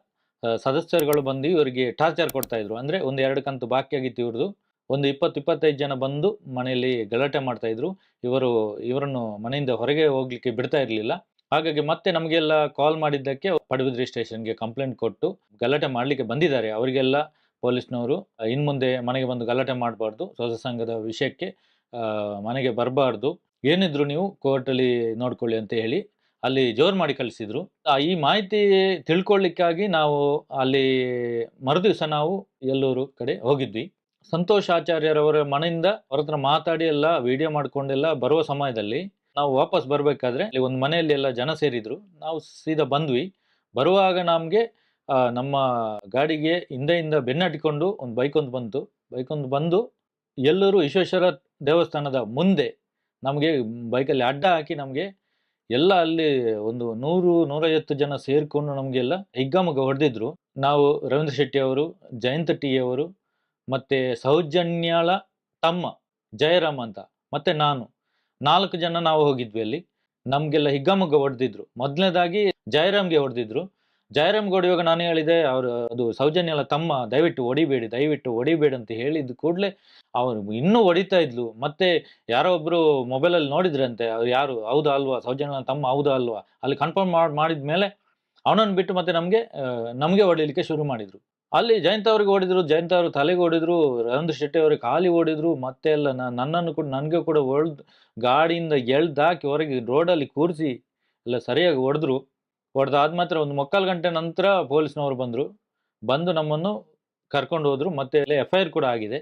ಸದಸ್ಯರುಗಳು ಬಂದು ಇವರಿಗೆ ಟಾರ್ಚರ್ ಕೊಡ್ತಾ ಇದ್ರು. ಅಂದ್ರೆ 1-2 ಕಂತು ಬಾಕಿ ಆಗಿತ್ತು ಇವ್ರದ್ದು. ಒಂದು 20-25 ಜನ ಬಂದು ಮನೆಯಲ್ಲಿ ಗಲಾಟೆ ಮಾಡ್ತಾ ಇದ್ರು. ಇವರನ್ನು ಮನೆಯಿಂದ ಹೊರಗೆ ಹೋಗ್ಲಿಕ್ಕೆ ಬಿಡ್ತಾ ಇರ್ಲಿಲ್ಲ. ಹಾಗಾಗಿ ಮತ್ತೆ ನಮಗೆಲ್ಲ ಕಾಲ್ ಮಾಡಿದ್ದಕ್ಕೆ ಪಡುಬಿದ್ರಿ ಸ್ಟೇಷನ್ಗೆ ಕಂಪ್ಲೇಂಟ್ ಕೊಟ್ಟು ಗಲಾಟೆ ಮಾಡ್ಲಿಕ್ಕೆ ಬಂದಿದ್ದಾರೆ. ಅವರಿಗೆಲ್ಲ ಪೊಲೀಸ್ನವರು ಇನ್ಮುಂದೆ ಮನೆಗೆ ಬಂದು ಗಲಾಟೆ ಮಾಡಬಾರ್ದು, ಸ್ವಸಹಾಯ ಸಂಘದ ವಿಷಯಕ್ಕೆ ಮನೆಗೆ ಬರಬಾರ್ದು, ಏನಿದ್ರು ನೀವು ಕೋರ್ಟಲ್ಲಿ ನೋಡ್ಕೊಳ್ಳಿ ಅಂತ ಹೇಳಿ ಅಲ್ಲಿ ಜೋರು ಮಾಡಿ ಕಳಿಸಿದ್ರು. ಈ ಮಾಹಿತಿ ತಿಳ್ಕೊಳ್ಳಿಕ್ಕಾಗಿ ನಾವು ಅಲ್ಲಿ ಮರುದಿವಸ ನಾವು ಎಲ್ಲೂರು ಕಡೆ ಹೋಗಿದ್ವಿ. ಸಂತೋಷ್ ಆಚಾರ್ಯರವರ ಮನೆಯಿಂದ ಅವ್ರ ಹತ್ರ ಮಾತಾಡಿ ಎಲ್ಲ ವಿಡಿಯೋ ಮಾಡ್ಕೊಂಡೆಲ್ಲ ಬರುವ ಸಮಯದಲ್ಲಿ ನಾವು ವಾಪಸ್ ಬರ್ಬೇಕಾದ್ರೆ ಅಲ್ಲಿ ಒಂದು ಮನೆಯಲ್ಲಿ ಎಲ್ಲ ಜನ ಸೇರಿದ್ರು. ನಾವು ಸೀದಾ ಬಂದ್ವಿ. ಬರುವಾಗ ನಮ್ಗೆ ನಮ್ಮ ಗಾಡಿಗೆ ಹಿಂದೆಯಿಂದ ಬೆನ್ನಟ್ಟಿಕೊಂಡು ಒಂದು ಬೈಕ್ ಒಂದು ಬಂದು ಎಲ್ಲೂರು ವಿಶ್ವೇಶ್ವರ ದೇವಸ್ಥಾನದ ಮುಂದೆ ನಮಗೆ ಬೈಕಲ್ಲಿ ಅಡ್ಡ ಹಾಕಿ ನಮಗೆ ಎಲ್ಲ ಅಲ್ಲಿ ಒಂದು 100-150 ಜನ ಸೇರ್ಕೊಂಡು ನಮಗೆಲ್ಲ ಹಿಗ್ಗಾಮುಗ್ಗ ಹೊಡೆದಿದ್ರು. ನಾವು ರವೀಂದ್ರ ಶೆಟ್ಟಿ ಅವರು, ಜಯಂತ ಟಿ ಅವರು, ಮತ್ತೆ ಸೌಜನ್ಯಾಳ ತಮ್ಮ ಜಯರಾಮ್ ಅಂತ, ಮತ್ತೆ ನಾನು 4 ಜನ ನಾವು ಹೋಗಿದ್ವಿ. ಅಲ್ಲಿ ನಮ್ಗೆಲ್ಲ ಹಿಗ್ಗಾಮುಗ್ಗ ಹೊಡೆದಿದ್ರು. ಮೊದಲನೇದಾಗಿ ಜಯರಾಮ್ಗೆ ಹೊಡೆದಿದ್ರು. ಜಯರಾಮ್ಗೆ ಹೊಡೆಯುವಾಗ ನಾನು ಹೇಳಿದೆ, ಅದು ಸೌಜನ್ಯಾಳ ತಮ್ಮ ದಯವಿಟ್ಟು ಹೊಡಿಬೇಡಿ ಅಂತ ಹೇಳಿದ ಕೂಡಲೇ ಅವರು ಇನ್ನೂ ಹೊಡಿತಾ ಇದ್ಲು. ಮತ್ತೆ ಯಾರೋ ಒಬ್ರು ಮೊಬೈಲಲ್ಲಿ ನೋಡಿದ್ರಂತೆ, ಅವ್ರು ಯಾರು ಹೌದಾ ಅಲ್ವಾ, ಸೌಜನ್ಯಾಳ ತಮ್ಮ ಹೌದಾ ಅಲ್ವಾ, ಅಲ್ಲಿ ಕನ್ಫರ್ಮ್ ಮಾಡಿದ್ಮೇಲೆ ಅವನನ್ನು ಬಿಟ್ಟು ಮತ್ತೆ ನಮಗೆ ಹೊಡಿಲಿಕ್ಕೆ ಶುರು ಮಾಡಿದ್ರು. ಅಲ್ಲಿ ಜಯಂತ್ ಅವ್ರಿಗೆ ಹೊಡಿದ್ರು, ಜಯಂತ್ ಅವರು ತಲೆಗೆ ಹೊಡಿದ್ರು, ರವೀಂದ್ರ ಶೆಟ್ಟಿ ಅವ್ರಿಗೆ ಕಾಲಿ ಹೊಡಿದ್ರು. ಮತ್ತೆ ಎಲ್ಲ ನನಗೆ ಕೂಡ ಗಾಡಿಯಿಂದ ಎಳ್ದಾಕಿ ಹೊರಗೆ ರೋಡಲ್ಲಿ ಕೂರಿಸಿ ಎಲ್ಲ ಸರಿಯಾಗಿ ಹೊಡೆದಾದ ಮಾತ್ರ ಒಂದು 3/4 ಗಂಟೆ ನಂತರ ಪೊಲೀಸ್ನವರು ಬಂದು ನಮ್ಮನ್ನು ಕರ್ಕೊಂಡು ಹೋದ್ರು. ಮತ್ತೆ FIR ಕೂಡ ಆಗಿದೆ.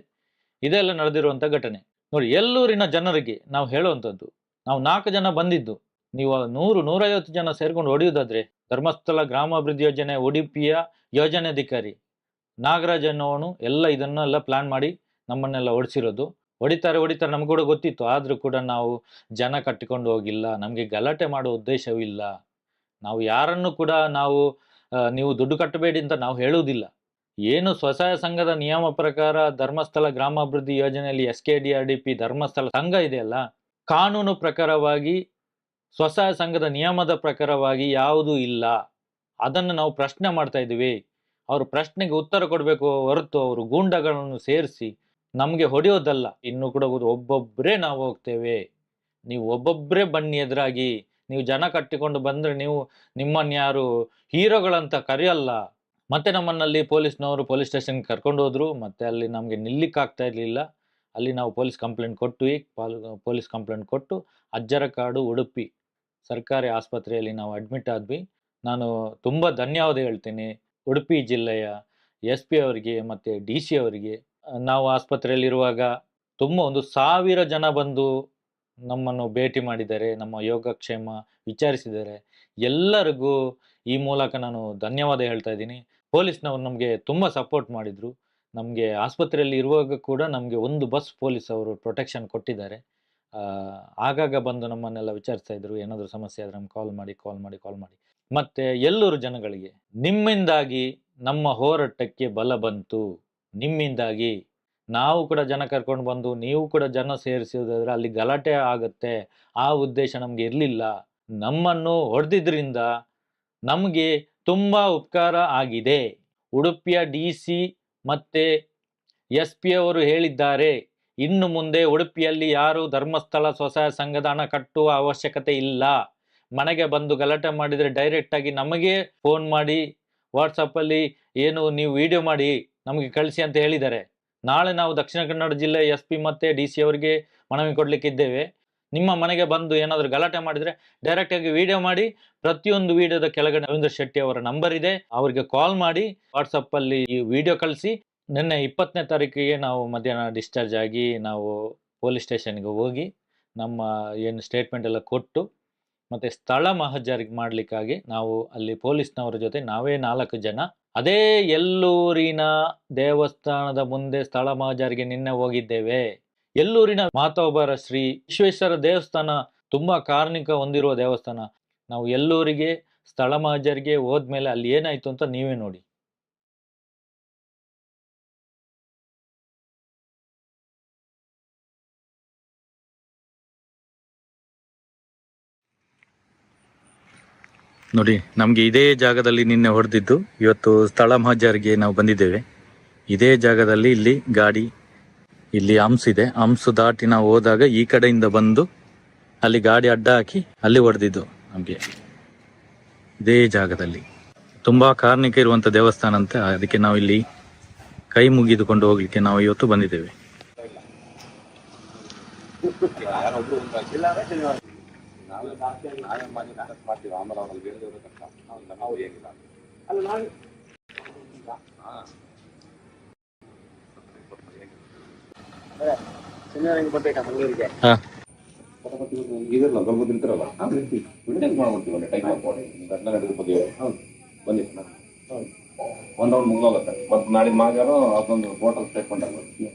ಇದೆಲ್ಲ ನಡೆದಿರುವಂಥ ಘಟನೆ. ನೋಡಿ, ಎಲ್ಲೂರಿನ ಜನರಿಗೆ ನಾವು ಹೇಳುವಂಥದ್ದು, ನಾವು 4 ಜನ ಬಂದಿದ್ದು, ನೀವು 100-150 ಜನ ಸೇರ್ಕೊಂಡು ಹೊಡೆಯುವುದಾದ್ರೆ ಧರ್ಮಸ್ಥಳ ಗ್ರಾಮಾಭಿವೃದ್ಧಿ ಯೋಜನೆ ಉಡುಪಿಯ ಯೋಜನಾಧಿಕಾರಿ ನಾಗರಾಜ್ ಅನ್ನೋನು ಇದನ್ನೆಲ್ಲ ಪ್ಲಾನ್ ಮಾಡಿ ನಮ್ಮನ್ನೆಲ್ಲ ಓಡಿಸಿರೋದು. ಹೊಡಿತಾರೆ ನಮ್ಗೆ ಕೂಡ ಗೊತ್ತಿತ್ತು. ಆದ್ರೂ ಕೂಡ ನಾವು ಜನ ಕಟ್ಟಿಕೊಂಡು ಹೋಗಿಲ್ಲ. ನಮ್ಗೆ ಗಲಾಟೆ ಮಾಡುವ ಉದ್ದೇಶವಿಲ್ಲ. ನಾವು ಯಾರನ್ನು ಕೂಡ ನೀವು ದುಡ್ಡು ಕಟ್ಟಬೇಡಿ ಅಂತ ನಾವು ಹೇಳುವುದಿಲ್ಲ. ಏನು ಸ್ವಸಹಾಯ ಸಂಘದ ನಿಯಮ ಪ್ರಕಾರ ಧರ್ಮಸ್ಥಳ ಗ್ರಾಮಾಭಿವೃದ್ಧಿ ಯೋಜನೆಯಲ್ಲಿ SKDRDP ಧರ್ಮಸ್ಥಳ ಸಂಘ ಇದೆಯಲ್ಲ, ಕಾನೂನು ಪ್ರಕಾರವಾಗಿ ಸ್ವಸಹಾಯ ಸಂಘದ ನಿಯಮದ ಪ್ರಕಾರವಾಗಿ ಯಾವುದೂ ಇಲ್ಲ. ಅದನ್ನು ನಾವು ಪ್ರಶ್ನೆ ಮಾಡ್ತಾ ಇದ್ದೀವಿ. ಅವ್ರ ಪ್ರಶ್ನೆಗೆ ಉತ್ತರ ಕೊಡಬೇಕು ಹೊರತು ಅವರು ಗೂಂಡಗಳನ್ನು ಸೇರಿಸಿ ನಮಗೆ ಹೊಡೆಯೋದಲ್ಲ. ಇನ್ನು ಕೂಡ ಒಬ್ಬೊಬ್ಬರೇ ನಾವು ಹೋಗ್ತೇವೆ, ನೀವು ಒಬ್ಬೊಬ್ಬರೇ ಬನ್ನಿ ಎದುರಾಗಿ. ನೀವು ಜನ ಕಟ್ಟಿಕೊಂಡು ಬಂದರೆ ನಿಮ್ಮನ್ನು ಯಾರು ಹೀರೋಗಳಂತ ಕರೆಯಲ್ಲ. ಮತ್ತೆ ನಮ್ಮನ್ನಲ್ಲಿ ಪೊಲೀಸ್ನವರು ಪೊಲೀಸ್ ಸ್ಟೇಷನ್ಗೆ ಕರ್ಕೊಂಡು ಹೋದ್ರು. ಮತ್ತೆ ಅಲ್ಲಿ ನಮಗೆ ನಿಲ್ಲಿಕ್ಕಾಗ್ತಾ ಇರಲಿಲ್ಲ. ಅಲ್ಲಿ ನಾವು ಪೊಲೀಸ್ ಕಂಪ್ಲೇಂಟ್ ಕೊಟ್ಟು ಅಜ್ಜರಕಾಡು ಉಡುಪಿ ಸರ್ಕಾರಿ ಆಸ್ಪತ್ರೆಯಲ್ಲಿ ನಾವು ಅಡ್ಮಿಟ್ ಆದ್ವಿ. ನಾನು ತುಂಬ ಧನ್ಯವಾದ ಹೇಳ್ತೀನಿ ಉಡುಪಿ ಜಿಲ್ಲೆಯ SP ಅವರಿಗೆ ಮತ್ತು DC ಅವರಿಗೆ. ನಾವು ಆಸ್ಪತ್ರೆಯಲ್ಲಿರುವಾಗ ತುಂಬ 1,000 ಜನ ಬಂದು ನಮ್ಮನ್ನು ಭೇಟಿ ಮಾಡಿದ್ದಾರೆ, ನಮ್ಮ ಯೋಗಕ್ಷೇಮ ವಿಚಾರಿಸಿದ್ದಾರೆ. ಎಲ್ಲರಿಗೂ ಈ ಮೂಲಕ ನಾನು ಧನ್ಯವಾದ ಹೇಳ್ತಾ ಇದ್ದೀನಿ. ಪೊಲೀಸ್ನವರು ನಮಗೆ ತುಂಬ ಸಪೋರ್ಟ್ ಮಾಡಿದರು. ನಮಗೆ ಆಸ್ಪತ್ರೆಯಲ್ಲಿ ಇರುವಾಗ ಕೂಡ ನಮಗೆ 1 ಬಸ್ ಪೊಲೀಸ್ ಅವರು ಪ್ರೊಟೆಕ್ಷನ್ ಕೊಟ್ಟಿದ್ದಾರೆ. ಆಗಾಗ ಬಂದು ನಮ್ಮನ್ನೆಲ್ಲ ವಿಚಾರಿಸ್ತಾ ಇದ್ರು. ಏನಾದರೂ ಸಮಸ್ಯೆ ಆದರೆ ನಮ್ಗೆ ಕಾಲ್ ಮಾಡಿ. ಮತ್ತು ಎಲ್ಲೂರು ಜನಗಳಿಗೆ ನಿಮ್ಮಿಂದಾಗಿ ನಮ್ಮ ಹೋರಾಟಕ್ಕೆ ಬಲ ಬಂತು. ನಿಮ್ಮಿಂದಾಗಿ ನಾವು ಕೂಡ ಜನ ಕರ್ಕೊಂಡು ಬಂದು ನೀವು ಕೂಡ ಜನ ಸೇರಿಸೋದಾದ್ರೆ ಅಲ್ಲಿ ಗಲಾಟೆ ಆಗುತ್ತೆ. ಆ ಉದ್ದೇಶ ನಮಗೆ ಇರಲಿಲ್ಲ. ನಮ್ಮನ್ನು ಹೊಡೆದಿದ್ರಿಂದ ನಮಗೆ ತುಂಬ ಉಪಕಾರ ಆಗಿದೆ. ಉಡುಪಿಯ DC ಮತ್ತು SP ಅವರು ಹೇಳಿದ್ದಾರೆ, ಇನ್ನು ಮುಂದೆ ಉಡುಪಿಯಲ್ಲಿ ಯಾರು ಧರ್ಮಸ್ಥಳ ಸ್ವಸಹಾಯ ಸಂಘದ ಹಣ ಕಟ್ಟುವ ಅವಶ್ಯಕತೆ ಇಲ್ಲ. ಮನೆಗೆ ಬಂದು ಗಲಾಟೆ ಮಾಡಿದರೆ ಡೈರೆಕ್ಟಾಗಿ ನಮಗೆ ಫೋನ್ ಮಾಡಿ ವಾಟ್ಸಪ್ಪಲ್ಲಿ ನೀವು ವಿಡಿಯೋ ಮಾಡಿ ನಮಗೆ ಕಳಿಸಿ ಅಂತ ಹೇಳಿದ್ದಾರೆ. ನಾಳೆ ನಾವು ದಕ್ಷಿಣ ಕನ್ನಡ ಜಿಲ್ಲೆ SP ಮತ್ತು DC ಅವರಿಗೆ ಮನವಿ ಕೊಡಲಿಕ್ಕಿದ್ದೇವೆ. ನಿಮ್ಮ ಮನೆಗೆ ಬಂದು ಏನಾದರೂ ಗಲಾಟೆ ಮಾಡಿದರೆ ಡೈರೆಕ್ಟಾಗಿ ವಿಡಿಯೋ ಮಾಡಿ. ಪ್ರತಿಯೊಂದು ವಿಡಿಯೋದ ಕೆಳಗಡೆ ರವೀಂದ್ರ ಶೆಟ್ಟಿ ಅವರ ನಂಬರ್ ಇದೆ, ಅವರಿಗೆ ಕಾಲ್ ಮಾಡಿ ವಾಟ್ಸಪ್ಪಲ್ಲಿ ಈ ವಿಡಿಯೋ ಕಳಿಸಿ. ನಿನ್ನೆ 20ನೇ ತಾರೀಕಿಗೆ ನಾವು ಮಧ್ಯಾಹ್ನ ಡಿಸ್ಚಾರ್ಜ್ ಆಗಿ ನಾವು ಪೊಲೀಸ್ ಸ್ಟೇಷನ್ಗೆ ಹೋಗಿ ನಮ್ಮ ಏನು ಸ್ಟೇಟ್ಮೆಂಟ್ ಎಲ್ಲ ಕೊಟ್ಟು ಮತ್ತು ಸ್ಥಳ ಮಹಜರಿಗೆ ಮಾಡಲಿಕ್ಕಾಗಿ ನಾವು ಅಲ್ಲಿ ಪೊಲೀಸ್ನವರ ಜೊತೆ ನಾವೇ 4 ಜನ ಅದೇ ಎಲ್ಲೂರಿನ ದೇವಸ್ಥಾನದ ಮುಂದೆ ಸ್ಥಳ ಮಹಜರಿಗೆ ನಿನ್ನೆ ಹೋಗಿದ್ದೇವೆ. ಎಲ್ಲೂರಿನ ಮಾತೋಬರ ಶ್ರೀ ವಿಶ್ವೇಶ್ವರ ದೇವಸ್ಥಾನ ತುಂಬ ಕಾರ್ಣಿಕ ಹೊಂದಿರುವ ದೇವಸ್ಥಾನ. ನಾವು ಎಲ್ಲೂರಿಗೆ ಸ್ಥಳ ಮಹಜರಿಗೆ ಹೋದ್ಮೇಲೆ ಅಲ್ಲಿ ಏನಾಯ್ತು ಅಂತ ನೀವೇ ನೋಡಿ. ನೋಡಿ, ನಮಗೆ ಇದೇ ಜಾಗದಲ್ಲಿ ನಿನ್ನೆ ಹೊಡೆದಿದ್ದು. ಇವತ್ತು ಸ್ಥಳ ಮಹಜರಿಗೆ ನಾವು ಬಂದಿದ್ದೇವೆ. ಇದೇ ಜಾಗದಲ್ಲಿ ಇಲ್ಲಿ ಗಾಡಿ, ಇಲ್ಲಿ ಹಂಸ್ ಇದೆ. ಹಂಸು ದಾಟಿ ನಾವು ಹೋದಾಗ ಈ ಕಡೆಯಿಂದ ಬಂದು ಅಲ್ಲಿ ಗಾಡಿ ಅಡ್ಡ ಹಾಕಿ ಅಲ್ಲಿ ಹೊಡೆದಿದ್ದು ನಮಗೆ. ಇದೇ ಜಾಗದಲ್ಲಿ ತುಂಬಾ ಕಾರ್ಣಿಕ ಇರುವಂತ ದೇವಸ್ಥಾನ ಅಂತ, ಅದಕ್ಕೆ ನಾವು ಇಲ್ಲಿ ಕೈ ಮುಗಿದುಕೊಂಡು ಹೋಗ್ಲಿಕ್ಕೆ ನಾವು ಇವತ್ತು ಬಂದಿದ್ದೇವೆ. ಒಂದ್ ರೌಂಡ್ ಮುಗಿದೋಗುತ್ತೆ. ಮತ್ತೆ ನಾಳೆ ಮಾಗಾರು ಅದೊಂದು ಹೋಟೆಲ್ ಸ್ಟೇಟ್ಮೆಂಟ್ ಆಗುತ್ತೆ.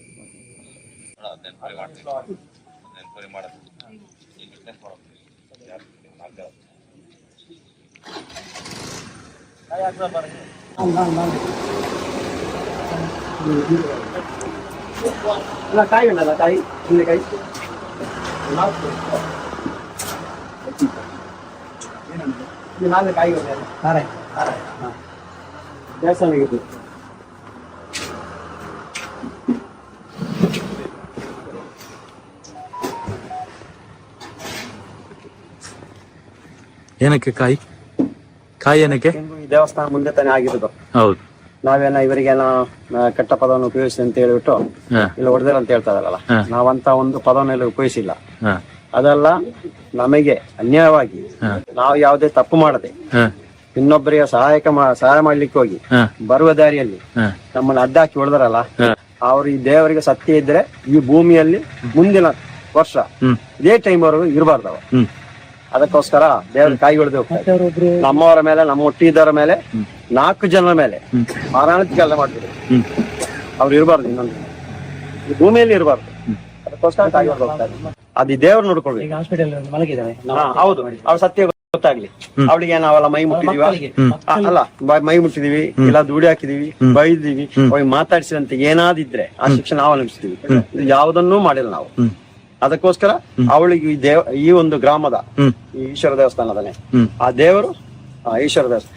ಕಾಯಿ ಉಂಟಲ್ಲ, ಕಾಯಿ ಕಾಯಿ ನಾಲ್ಕು ಕಾಯಿ ದೇವಸ್ಥಾನಕ್ಕೆ ಏನಕ್ಕೆ ಕಾಯಿ ಏನಕ್ಕೆ? ಈ ದೇವಸ್ಥಾನ ಮುಂದೆ ತಾನೇ ಆಗಿರೋದು. ಹೌದು, ನಾವೇನ ಇವರಿಗೆಲ್ಲ ಕೆಟ್ಟ ಪದವನ್ನು ಉಪಯೋಗಿಸಿ ಅಂತ ಹೇಳಿಬಿಟ್ಟು ಇಲ್ಲ ಹೊಡೆದಿರ ಅಂತ ಹೇಳ್ತಾ ಇದಾರಲ್ಲ, ನಾವಂತ ಒಂದು ಪದವನ್ನೆಲ್ಲ ಉಪಯೋಗಿಸಿಲ್ಲ. ಅದೆಲ್ಲ ನಮಗೆ ಅನ್ಯಾಯವಾಗಿ ನಾವು ಯಾವುದೇ ತಪ್ಪು ಮಾಡದೆ ಇನ್ನೊಬ್ಬರಿಗೆ ಸಹಾಯ ಮಾಡ್ಲಿಕ್ಕೆ ಹೋಗಿ ಬರುವ ದಾರಿಯಲ್ಲಿ ನಮ್ಮನ್ನ ಅಡ್ಡಾಕಿ ಹೊಡೆದಾರಲ್ಲ, ಅವ್ರು ಈ ದೇವರಿಗೆ ಸತ್ಯ ಇದ್ರೆ ಈ ಭೂಮಿಯಲ್ಲಿ ಮುಂದಿನ ವರ್ಷ ಇದೇ ಟೈಮ್ ವರೆಗೂ ಇರಬಾರ್ದವ. ಅದಕ್ಕೋಸ್ಕರ ದೇವ್ರ ಕಾಯಿ ಹೊಡೆದು ಹೋಗ್ತಾರೆ. ನಮ್ಮವರ ಮೇಲೆ, ನಮ್ಮ ಹುಟ್ಟಿದವರ ಮೇಲೆ, 4 ಜನರ ಮೇಲೆ ಮಾರಣಾಂತಿಕ ಕೆಲಸ ಮಾಡ್ತಿದ್ರು. ಅವ್ರು ಇರಬಾರ್ದು, ಇನ್ನೊಂದು ಈ ಭೂಮಿಯಲ್ಲಿ ಇರಬಾರ್ದು. ಅದಕ್ಕೋಸ್ಕರ ತಾಯಿಯವ್ರು ಹೋಗ್ತಾರೆ. ಅದು ದೇವ್ರು ನೋಡ್ಕೊಳ್ಬೇಕು. ಹಾಸ್ಪಿಟಲ್ ಮಲಗಿದ್ದಾವೆ. ಹೌದು, ಅವ್ರ ಸತ್ಯ ಗೊತ್ತಾಗ್ಲಿ. ಅವಳಿಗೆ ನಾವೆಲ್ಲ ಮೈ ಮುಟ್ಟಿದೀವ ಅಲ್ಲ, ಮೈ ಮುಟ್ಟಿದೀವಿ, ಇಲ್ಲ ದುಡಿ ಹಾಕಿದೀವಿ, ಬೈದಿವಿ, ಅವಾಗ ಮಾತಾಡ್ಸಿದಂತೆ ಏನಾದಿದ್ರೆ ಆ ಶಿಕ್ಷೆ ನಾವು ಅನುಭವಿಸ್ತೀವಿ. ಇದು ಯಾವುದನ್ನೂ ಮಾಡಿಲ್ಲ ನಾವು. ಅದಕ್ಕೋಸ್ಕರ ಅವಳಿಗೆ ಈ ಒಂದು ಗ್ರಾಮದ ಈ ಈಶ್ವರ ದೇವಸ್ಥಾನದಲ್ಲೇ ಆ ದೇವರು ಈಶ್ವರ ದೇವಸ್ಥಾನ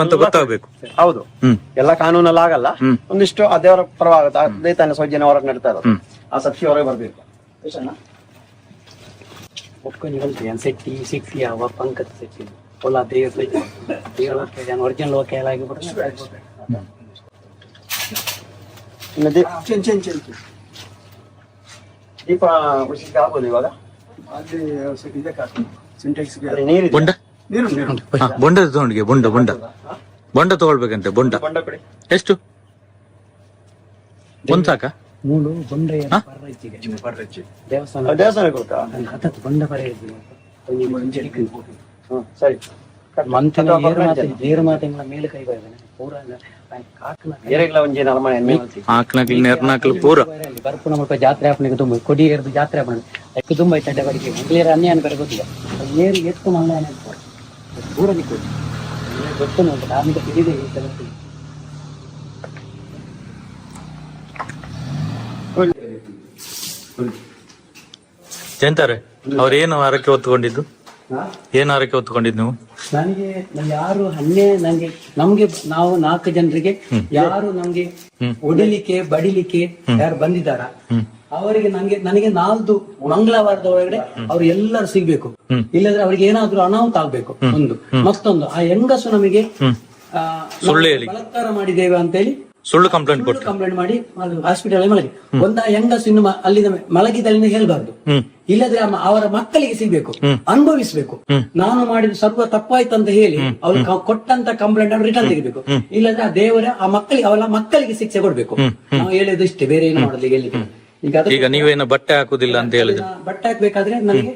ಅಂತ ಗೊತ್ತಾಗಬೇಕು. ಹೌದು, ಎಲ್ಲ ಕಾನೂನಲ್ಲಿ ಆಗಲ್ಲ. ಒಂದಿಷ್ಟು ಆ ದೇವರ ಪರವಾಗುತ್ತೆ. ಅದೇ ತಾನೇ ಸೌಜನ್ಯ ಹೊರಗೆ ನಡೀತಾ ಇರೋದು. ಆ ಸತ್ಯ ಹೊರಗೆ ಬರ್ಬೇಕು. ಒಪ್ಕೊಂಡು ಹೇಳ್ತೀವಿ ಸೆಟ್ಟಿ ಸಿಕ್ತಿ ಅವ ಪಂಕದ ಸೆಟ್ಟಿ ಒಳ್ಳ ದೇವ್ರ ಒರಿಜಿನಲ್ ಓಕೆ ಎಲ್ಲ ಆಗಿಬಿಟ್ರೆ ದೀಪ ಉಳಿಸಿಕೆ ಆಗ್ಬೋದು ಇವಾಗ. ಬೊಂಡ ತಗೊಂಡಿಗೆ ಬೊಂಡ ತಗೊಳ್ಬೇಕಂತೆ. ಬೊಂಡ ಎಷ್ಟು? ಒಂದ್ ಸಾಕ? ಮೂಲು ಬೊಂಡ ದೇವಸ್ಥಾನ ಗೊತ್ತಾ? ಬೊಂಡ ಸರಿ, ನೇರ ಮಾತಿನ ಮೇಲೆ ಕೈ ಬರ್ತೇನೆ ಪೂರ ಬರ್ಪು ನಮ್ಮ ಜಾತ್ರೆ ಹಾಪನಿಗೆ ತುಂಬ ಕೊಡಿ ಎರ್ದು ಜಾತ್ರೆ ಹಾಪಣ ಅದಕ್ಕೆ ತುಂಬ ಚಡ್ಡ ಬರಿಗೆ ಮಂಗಳೇರ ಅನ್ಯಾಯ ಬೇರೆ ಗೊತ್ತಿಲ್ಲ. ಏರು ಎಷ್ಟು ಮಂಗಳ ದೂರ ನಿಂತು ಗೊತ್ತು ನೋಡಿ ಆಮೇಲೆ ತಿಳಿದೆ ಎಂತಾರೆ ಅವ್ರೇನು ಆರಕ್ಕೆ ಹೊತ್ಕೊಂಡಿದ್ದು? ಏನ್ ಆರಕ್ಕೆ ಹೊತ್ಕೊಂಡಿದ್ದು ನೀವು? ನನಗೆ ಯಾರು ನಮ್ಗೆ ನಾವು 4 ಜನರಿಗೆ ಯಾರು ನಮ್ಗೆ ಹೊಡಿಲಿಕ್ಕೆ ಬಡಿಲಿಕ್ಕೆ ಯಾರು ಬಂದಿದ್ದಾರ ಅವರಿಗೆ ನನಗೆ 4 ಮಂಗಳವಾರದ ಒಳಗಡೆ ಅವ್ರು ಎಲ್ಲರೂ ಸಿಗ್ಬೇಕು. ಇಲ್ಲದ್ರೆ ಅವ್ರಿಗೆ ಏನಾದ್ರೂ ಅನಾಹುತ ಆಗ್ಬೇಕು. ಒಂದು ಮತ್ತೊಂದು ಆ ಹೆಂಗಸು ನಮಗೆ ಬಲಾತ್ಕಾರ ಮಾಡಿದ್ದೇವೆ ಅಂತ ಹೇಳಿ ಸುಳ್ಳು ಕಂಪ್ಲೇಂಟ್ ಮಾಡಿ ಹಾಸ್ಪಿಟಲ್ ಮಲಗಿ ಒಂದ ಹೆಂಗಸು ಇನ್ನು ಅಲ್ಲಿಂದ ಮಲಗಿದಲ್ಲಿ ಹೇಳ್ಬಾರ್ದು. ಇಲ್ಲದ್ರೆ ಅವರ ಮಕ್ಕಳಿಗೆ ಸಿಗ್ಬೇಕು, ಅನುಭವಿಸ್ಬೇಕು. ನಾನು ಮಾಡಿದ ಸರ್ವ ತಪ್ಪಾಯ್ತು ಅಂತ ಹೇಳಿ ಅವ್ರು ಕೊಟ್ಟಂತ ಕಂಪ್ಲೇಂಟ್ ಅನ್ನು ರಿಟರ್ನ್ ತೆಗಿಬೇಕು. ಇಲ್ಲದ್ರೆ ಆ ದೇವರ ಆ ಮಕ್ಕಳಿಗೆ ಅವರ ಮಕ್ಕಳಿಗೆ ಶಿಕ್ಷೆ ಕೊಡ್ಬೇಕು. ನಾವು ಹೇಳೋದು ಇಷ್ಟೇ, ಬೇರೆ ಏನು ಮಾಡೋದು ಹೇಳಿಕ್ಕೆ. ಈಗ ನೀವೇನು ಬಟ್ಟೆ ಹಾಕುದಿಲ್ಲ ಅಂತ ಹೇಳಿದ್ರೆ ಬಟ್ಟೆ ಹಾಕ್ಬೇಕಾದ್ರೆ ನನಗೆ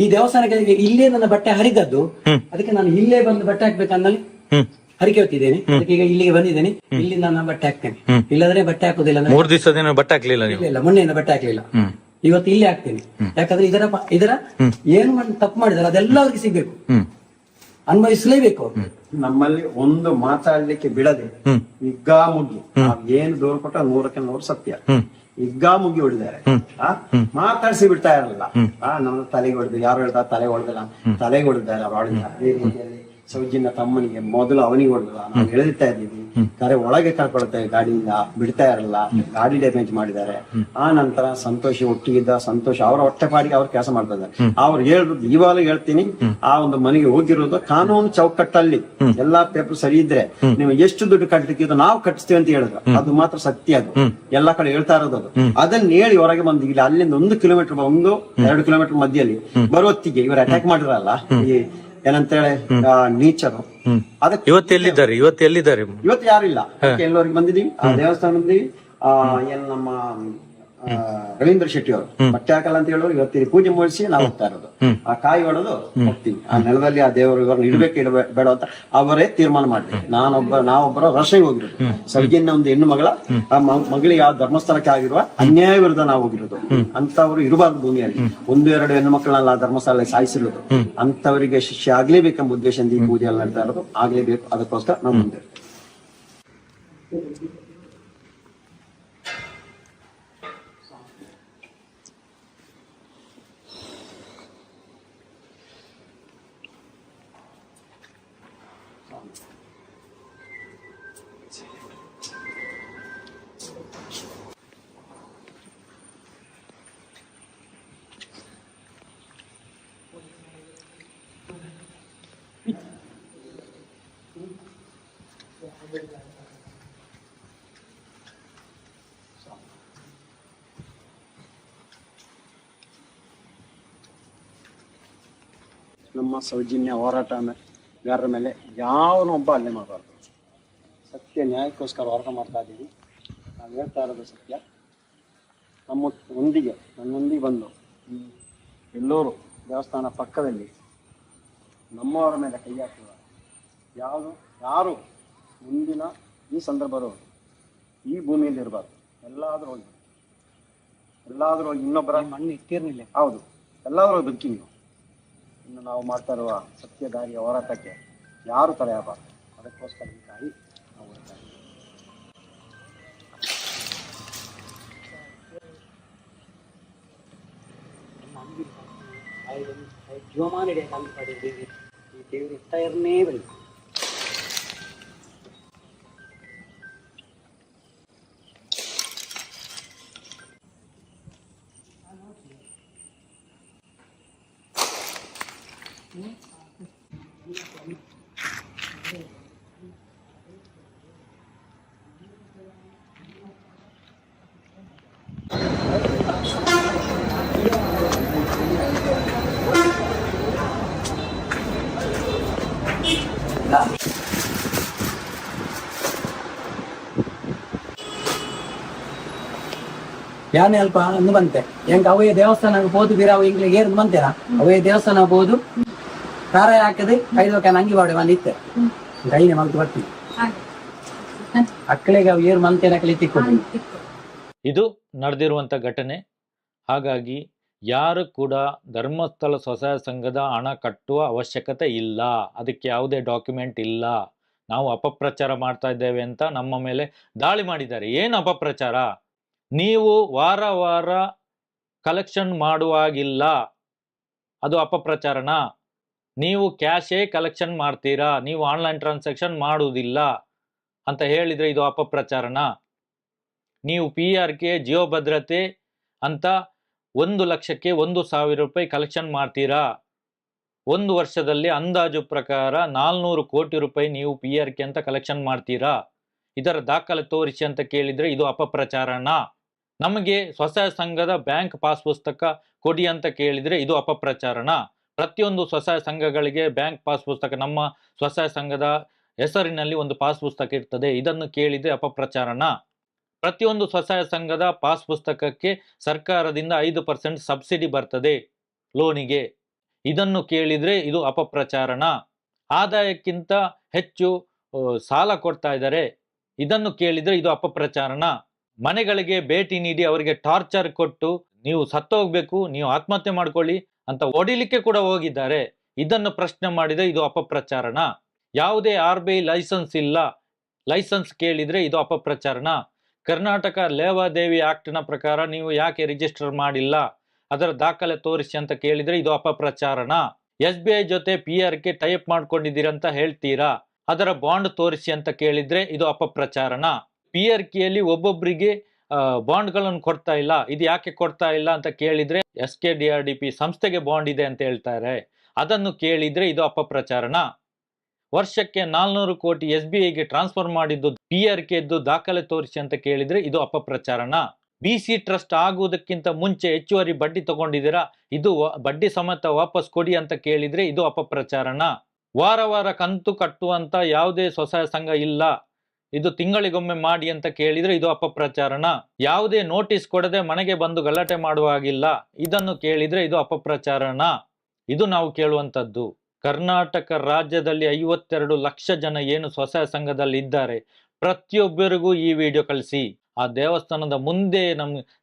ಈ ದೇವಸ್ಥಾನಕ್ಕೆ ಇಲ್ಲೇ ನನ್ನ ಬಟ್ಟೆ ಹರಿದದ್ದು, ಅದಕ್ಕೆ ನಾನು ಇಲ್ಲೇ ಬಂದು ಬಟ್ಟೆ ಹಾಕ್ಬೇಕಂದಲ್ಲಿ ಹರಿಕೆ ಹೊತ್ತಿದ್ದೇನೆ. ಅದಕ್ಕೆ ಈಗ ಇಲ್ಲಿಗೆ ಬಂದಿದ್ದೇನೆ, ಇಲ್ಲಿಂದ ನಾನು ಬಟ್ಟೆ ಹಾಕ್ತೇನೆ. ಇಲ್ಲದ್ರೆ ಬಟ್ಟೆ ಹಾಕುದಿಲ್ಲ. 3 ದಿವಸದಿಂದ ಬಟ್ಟೆ ಹಾಕ್ಲಿಲ್ಲ ನೀವು? ಇಲ್ಲ, ಮೊನ್ನೆಯಿಂದ ಬಟ್ಟೆ ಹಾಕ್ಲಿಲ್ಲ. ಇವತ್ತು ಇಲ್ಲೇ ಹಾಕ್ತೇನೆ. ಯಾಕಂದ್ರೆ ಇದರ ಏನು ತಪ್ಪು ಮಾಡಿದಾರೆ ಅದೆಲ್ಲ ಅವ್ರಿಗೆ ಸಿಗ್ಬೇಕು, ಅನ್ವಯಿಸಲೇಬೇಕು. ನಮ್ಮಲ್ಲಿ ಒಂದು ಮಾತಾಡ್ಲಿಕ್ಕೆ ಬಿಡದೆ ಹಿಗ್ಗಾಮುಗ್ಗಿ ಏನು ದೂರ ಕೊಟ್ಟ 100ಕ್ಕೆ 100 ಸತ್ಯ. ಹಿಗ್ಗಾಮುಗ್ಗಿ ಹೊಡಿದ್ದಾರೆ, ಮಾತಾಡ್ಸಿ ಬಿಡ್ತಾ ಇರಲ್ಲ. ನಮ್ಮ ತಲೆಗೆ ಹೊಡೆದು ಯಾರು ಹೇಳ್ತಾರೆ ತಲೆಗೆ ಹೊಡೆದಿಲ್ಲ, ತಲೆಗೆ ಹೊಡೆದಿದ್ದಾರೆ. ಅವ್ರು ಹೊಡೆದಿಲ್ಲ. ಸೌಜನ್ಯ ತಮ್ಮನಿಗೆ ಮೊದಲು ಅವನಿಗೆ ಹೊಡೆದಿಲ್ಲ, ನಾವು ಎಳೆದಿರ್ತಾ ಇದ್ದೀವಿ. ಕರೆ ಒಳಗೆ ಕರ್ಕೊಳ್ತೇವೆ, ಗಾಡಿಯಿಂದ ಬಿಡ್ತಾ ಇರಲ್ಲ, ಗಾಡಿ ಡ್ಯಾಮೇಜ್ ಮಾಡಿದ್ದಾರೆ. ಆ ನಂತರ ಸಂತೋಷ ಒಟ್ಟಿಗಿದ್ದ ಸಂತೋಷ ಅವರ ಹೊಟ್ಟೆಪಾಡಿಗೆ ಅವ್ರು ಕೆಲಸ ಮಾಡ್ತಾ ಇದ್ದಾರೆ. ಅವ್ರು ಹೇಳಿದ್ರು, ಇವಾಗ ಹೇಳ್ತೀನಿ, ಆ ಒಂದು ಮನೆಗೆ ಹೋಗಿರೋದು ಕಾನೂನು ಚೌಕಟ್ಟಲ್ಲಿ ಎಲ್ಲಾ ಪೇಪರ್ ಸರಿ ಇದ್ರೆ ನೀವು ಎಷ್ಟು ದುಡ್ಡು ಕಟ್ಟಲಿಕ್ಕಿದ್ದು ನಾವು ಕಟ್ಟಿಸ್ತೀವಿ ಅಂತ ಹೇಳಿದ್ರು. ಅದು ಮಾತ್ರ ಸತ್ಯ. ಅದು ಎಲ್ಲಾ ಕಡೆ ಹೇಳ್ತಾ ಇರೋದು ಅದು. ಅದನ್ನ ಹೇಳಿ ಹೊರಗೆ ಬಂದು ಇಲ್ಲಿ ಅಲ್ಲಿಂದ 1 ಕಿಲೋಮೀಟರ್ 1-2 ಕಿಲೋಮೀಟರ್ ಮಧ್ಯದಲ್ಲಿ ಬರುವತ್ತಿಗೆ ಇವರು ಅಟ್ಯಾಕ್ ಮಾಡಿದ್ರಲ್ಲ, ಈ ಏನಂತೇಳಿ ನೀಚರು. ಅದಕ್ಕೆ ಇವತ್ತು ಎಲ್ಲಿದ್ದಾರೆ? ಇವತ್ತು ಯಾರು ಇಲ್ಲ. ಎಲ್ಲರಿಗೆ ಬಂದಿದೀವಿ, ಆ ದೇವಸ್ಥಾನ ಬಂದಿದೀವಿ. ಏನ್ ನಮ್ಮ ರವೀಂದ್ರ ಶೆಟ್ಟಿ ಅವರು ಬಟ್ಟೆ ಹಾಕಲ್ಲ ಅಂತ ಹೇಳೋರು ಇವತ್ತಿನ ಪೂಜೆ ಮುಗಿಸಿ ನಾವು ಹೋಗ್ತಾ ಇರೋದು. ಆ ಕಾಯಿ ಹೊಡೆದು ಹೋಗ್ತೀವಿ. ಆ ನೆಲದಲ್ಲಿ ಆ ದೇವರು ಇವ್ರನ್ನ ಇಡ್ಬೇಕು ಬೇಡ ಅಂತ ಅವರೇ ತೀರ್ಮಾನ ಮಾಡಿದ್ವಿ. ನಾವೊಬ್ಬರ ರಶೆಗೆ ಹೋಗಿರೋದು. ಸೌಜನ್ಯ ಒಂದು ಹೆಣ್ಣು ಮಗಳ ಮಗಳಿಗೆ ಆ ಧರ್ಮಸ್ಥಳಕ್ಕೆ ಆಗಿರುವ ಅನ್ಯಾಯ ವಿರುದ್ಧ ನಾವು ಹೋಗಿರೋದು. ಅಂತವ್ರು ಇರಬಾರ್ದು ಭೂಮಿಯಲ್ಲಿ. 1-2 ಹೆಣ್ಣು ಮಕ್ಕಳನ್ನ ಧರ್ಮಸ್ಥಳಕ್ಕೆ ಸಾಯಿಸಿರೋದು. ಅಂತವರಿಗೆ ಶಿಕ್ಷೆ ಆಗ್ಲೇಬೇಕೆಂಬ ಉದ್ದೇಶದಿಂದ ಈ ಪೂಜೆಯಲ್ಲಿ ನಡೀತಾ ಇರೋದು. ಆಗ್ಲೇಬೇಕು, ಅದಕ್ಕೋಸ್ಕರ ನಾವು ಮುಂದೆ ನಮ್ಮ ಸೌಜನ್ಯ ಹೋರಾಟಗಾರರ ಮೇಲೆ ಯಾವನೊಬ್ಬ ಹಲ್ಲೆ ಮಾಡಬಾರ್ದು. ಸತ್ಯ ನ್ಯಾಯಕ್ಕೋಸ್ಕರ ಹೋರಾಟ ಮಾಡ್ತಾ ಇದ್ದೀವಿ. ನಾವು ಹೇಳ್ತಾ ಇರೋದು ಸತ್ಯ. ನನ್ನೊಂದಿಗೆ ಬಂದು ಎಲ್ಲರೂ ದೇವಸ್ಥಾನ ಪಕ್ಕದಲ್ಲಿ ನಮ್ಮವರ ಮೇಲೆ ಕೈ ಹಾಕುವ ಯಾರು ಮುಂದಿನ ಈ ಸಂದರ್ಭದವರು ಈ ಭೂಮಿಯಲ್ಲಿ ಇರಬಾರ್ದು. ಎಲ್ಲಾದರೂ ಹೋಗಿ ಎಲ್ಲಾದರೂ ಇನ್ನೊಬ್ಬರ ಮಣ್ಣು ಇಟ್ಟಿರ್ಲಿಲ್ಲ. ಹೌದು, ಎಲ್ಲಾದರೂ ಬದುಕಿ ನೀವು. ಇನ್ನು ನಾವು ಮಾಡ್ತಾ ಇರುವ ಸತ್ಯ ದಾರಿಯ ಹೋರಾಟಕ್ಕೆ ಯಾರು ತಡೆಯಬಾರದು. ಅದಕ್ಕೋಸ್ಕರ ಈ ತಾಯಿ ನಾವು ಹೋಗ್ತಾ ಇದ್ದೀವಿ. ಜೀವಮಾನ ಈ ದೇವರು ಇರ್ತಾ ಇರನೇ ಬರೀ ಯಾನೆ ಅಲ್ಪ ಅಂದು ಬಂತೆ ಹೆಂಗ ಅವೇ ದೇವಸ್ಥಾನ ಹೋದು ಬೀರಾವು ಇಂಗ್ಲಿ ಏರ್ದು ಬಂತೇರ ಅವೇ ದೇವಸ್ಥಾನ ಹೋದು ಕಾರಾಯ ಹಾಕದೆ 5 ಅಂಗಿ ಬಾಡೆ ಬಂದಿತ್ತೆ ಗೈನೆ ಮಲ್ತು ಬರ್ತೀನಿ ಅಕ್ಕಳಿಗೆ ಅವು ಏರ್ ಮಂತೇನ ಕಲಿತಿಕ್ಕೊಂಡು ಇದು ನಡೆದಿರುವಂಥ ಘಟನೆ. ಹಾಗಾಗಿ ಯಾರು ಕೂಡ ಧರ್ಮಸ್ಥಳ ಸ್ವಸಹಾಯ ಸಂಘದ ಹಣ ಕಟ್ಟುವ ಅವಶ್ಯಕತೆ ಇಲ್ಲ. ಅದಕ್ಕೆ ಯಾವುದೇ ಡಾಕ್ಯುಮೆಂಟ್ ಇಲ್ಲ. ನಾವು ಅಪಪ್ರಚಾರ ಮಾಡ್ತಾ ಇದ್ದೇವೆ ಅಂತ ನಮ್ಮ ಮೇಲೆ ದಾಳಿ ಮಾಡಿದ್ದಾರೆ. ಏನು ಅಪಪ್ರಚಾರ? ನೀವು ವಾರ ವಾರ ಕಲೆಕ್ಷನ್ ಮಾಡುವಾಗಿಲ್ಲ, ಅದು ಅಪಪ್ರಚಾರನಾ? ನೀವು ಕ್ಯಾಶೇ ಕಲೆಕ್ಷನ್ ಮಾಡ್ತೀರಾ, ನೀವು ಆನ್ಲೈನ್ ಟ್ರಾನ್ಸಾಕ್ಷನ್ ಮಾಡುವುದಿಲ್ಲ ಅಂತ ಹೇಳಿದರೆ ಇದು ಅಪಪ್ರಚಾರನಾ? ನೀವು PRK ಜೀವ ಭದ್ರತೆ ಅಂತ 1 ಲಕ್ಷಕ್ಕೆ 1,000 ರೂಪಾಯಿ ಕಲೆಕ್ಷನ್ ಮಾಡ್ತೀರಾ. 1 ವರ್ಷದಲ್ಲಿ ಅಂದಾಜು ಪ್ರಕಾರ 400 ಕೋಟಿ ರೂಪಾಯಿ ನೀವು PRK ಅಂತ ಕಲೆಕ್ಷನ್ ಮಾಡ್ತೀರಾ. ಇದರ ದಾಖಲೆ ತೋರಿಸಿ ಅಂತ ಕೇಳಿದರೆ ಇದು ಅಪಪ್ರಚಾರನಾ? ನಮಗೆ ಸ್ವಸಹಾಯ ಸಂಘದ ಬ್ಯಾಂಕ್ ಪಾಸ್ ಪುಸ್ತಕ ಕೊಡಿ ಅಂತ ಕೇಳಿದರೆ ಇದು ಅಪಪ್ರಚಾರನಾ? ಪ್ರತಿಯೊಂದು ಸ್ವಸಹಾಯ ಸಂಘಗಳಿಗೆ ಬ್ಯಾಂಕ್ ಪಾಸ್ ಪುಸ್ತಕ, ನಮ್ಮ ಸ್ವಸಹಾಯ ಸಂಘದ ಹೆಸರಿನಲ್ಲಿ ಒಂದು ಪಾಸ್ ಪುಸ್ತಕ ಇರ್ತದೆ, ಇದನ್ನು ಕೇಳಿದರೆ ಅಪಪ್ರಚಾರನಾ? ಪ್ರತಿಯೊಂದು ಸ್ವಸಹಾಯ ಸಂಘದ ಪಾಸ್ ಪುಸ್ತಕಕ್ಕೆ ಸರ್ಕಾರದಿಂದ 5% ಸಬ್ಸಿಡಿ ಬರ್ತದೆ ಲೋನಿಗೆ, ಇದನ್ನು ಕೇಳಿದರೆ ಇದು ಅಪಪ್ರಚಾರನಾ? ಆದಾಯಕ್ಕಿಂತ ಹೆಚ್ಚು ಸಾಲ ಕೊಡ್ತಾ ಇದ್ದಾರೆ, ಇದನ್ನು ಕೇಳಿದರೆ ಇದು ಅಪಪ್ರಚಾರನಾ? ಮನೆಗಳಿಗೆ ಭೇಟಿ ನೀಡಿ ಅವರಿಗೆ ಟಾರ್ಚರ್ ಕೊಟ್ಟು ನೀವು ಸತ್ತೋಗ್ಬೇಕು, ನೀವು ಆತ್ಮಹತ್ಯೆ ಮಾಡ್ಕೊಳ್ಳಿ ಅಂತ ಹೊಡಿಲಿಕ್ಕೆ ಕೂಡ ಹೋಗಿದ್ದಾರೆ, ಇದನ್ನು ಪ್ರಶ್ನೆ ಮಾಡಿದರೆ ಇದು ಅಪಪ್ರಚಾರನಾ? ಯಾವುದೇ RBI ಲೈಸೆನ್ಸ್ ಇಲ್ಲ, ಲೈಸೆನ್ಸ್ ಕೇಳಿದರೆ ಇದು ಅಪಪ್ರಚಾರನಾ? ಕರ್ನಾಟಕ ಲೇವಾದೇವಿ ಆಕ್ಟ್ನ ಪ್ರಕಾರ ನೀವು ಯಾಕೆ ರಿಜಿಸ್ಟರ್ ಮಾಡಿಲ್ಲ, ಅದರ ದಾಖಲೆ ತೋರಿಸಿ ಅಂತ ಕೇಳಿದರೆ ಇದು ಅಪಪ್ರಚಾರನಾ? SBI ಜೊತೆ PRK ಟೈಪ್ ಮಾಡ್ಕೊಂಡಿದ್ದೀರಂತ ಹೇಳ್ತೀರಾ, ಅದರ ಬಾಂಡ್ ತೋರಿಸಿ ಅಂತ ಕೇಳಿದರೆ ಇದು ಅಪಪ್ರಚಾರನಾ? PRKಯಲ್ಲಿ ಒಬ್ಬೊಬ್ಬರಿಗೆ ಬಾಂಡ್ಗಳನ್ನು ಕೊಡ್ತಾ ಇಲ್ಲ, ಇದು ಯಾಕೆ ಕೊಡ್ತಾ ಇಲ್ಲ ಅಂತ ಕೇಳಿದರೆ SKDRDP ಸಂಸ್ಥೆಗೆ ಬಾಂಡ್ ಇದೆ ಅಂತ ಹೇಳ್ತಾರೆ, ಅದನ್ನು ಕೇಳಿದರೆ ಇದು ಅಪಪ್ರಚಾರನಾ? ವರ್ಷಕ್ಕೆ 400 ಕೋಟಿ SBIಗೆ ಟ್ರಾನ್ಸ್ಫರ್ ಮಾಡಿದ್ದು PRKದ್ದು ದಾಖಲೆ ತೋರಿಸಿ ಅಂತ ಕೇಳಿದರೆ ಇದು ಅಪಪ್ರಚಾರನಾ? BC ಟ್ರಸ್ಟ್ ಆಗುವುದಕ್ಕಿಂತ ಮುಂಚೆ ಹೆಚ್ಚುವರಿ ಬಡ್ಡಿ ತಗೊಂಡಿದ್ದೀರಾ, ಇದು ಬಡ್ಡಿ ಸಮೇತ ವಾಪಸ್ ಕೊಡಿ ಅಂತ ಕೇಳಿದರೆ ಇದು ಅಪಪ್ರಚಾರನಾ? ವಾರ ವಾರ ಕಂತು ಕಟ್ಟುವಂತ ಯಾವುದೇ ಸ್ವಸಹಾಯ ಸಂಘ ಇಲ್ಲ, ಇದು ತಿಂಗಳಿಗೊಮ್ಮೆ ಮಾಡಿ ಅಂತ ಕೇಳಿದರೆ ಇದು ಅಪಪ್ರಚಾರನಾ? ಯಾವುದೇ ನೋಟಿಸ್ ಕೊಡದೆ ಮನೆಗೆ ಬಂದು ಗಲಾಟೆ ಮಾಡುವಾಗಿಲ್ಲ, ಇದನ್ನು ಕೇಳಿದರೆ ಇದು ಅಪಪ್ರಚಾರನಾ? ಇದು ನಾವು ಕೇಳುವಂಥದ್ದು. ಕರ್ನಾಟಕ ರಾಜ್ಯದಲ್ಲಿ 52 ಲಕ್ಷ ಜನ ಏನು ಸ್ವಸಹಾಯ ಸಂಘದಲ್ಲಿ ಇದ್ದಾರೆ, ಪ್ರತಿಯೊಬ್ಬರಿಗೂ ಈ ವಿಡಿಯೋ ಕಳಿಸಿ. ಆ ದೇವಸ್ಥಾನದ ಮುಂದೆ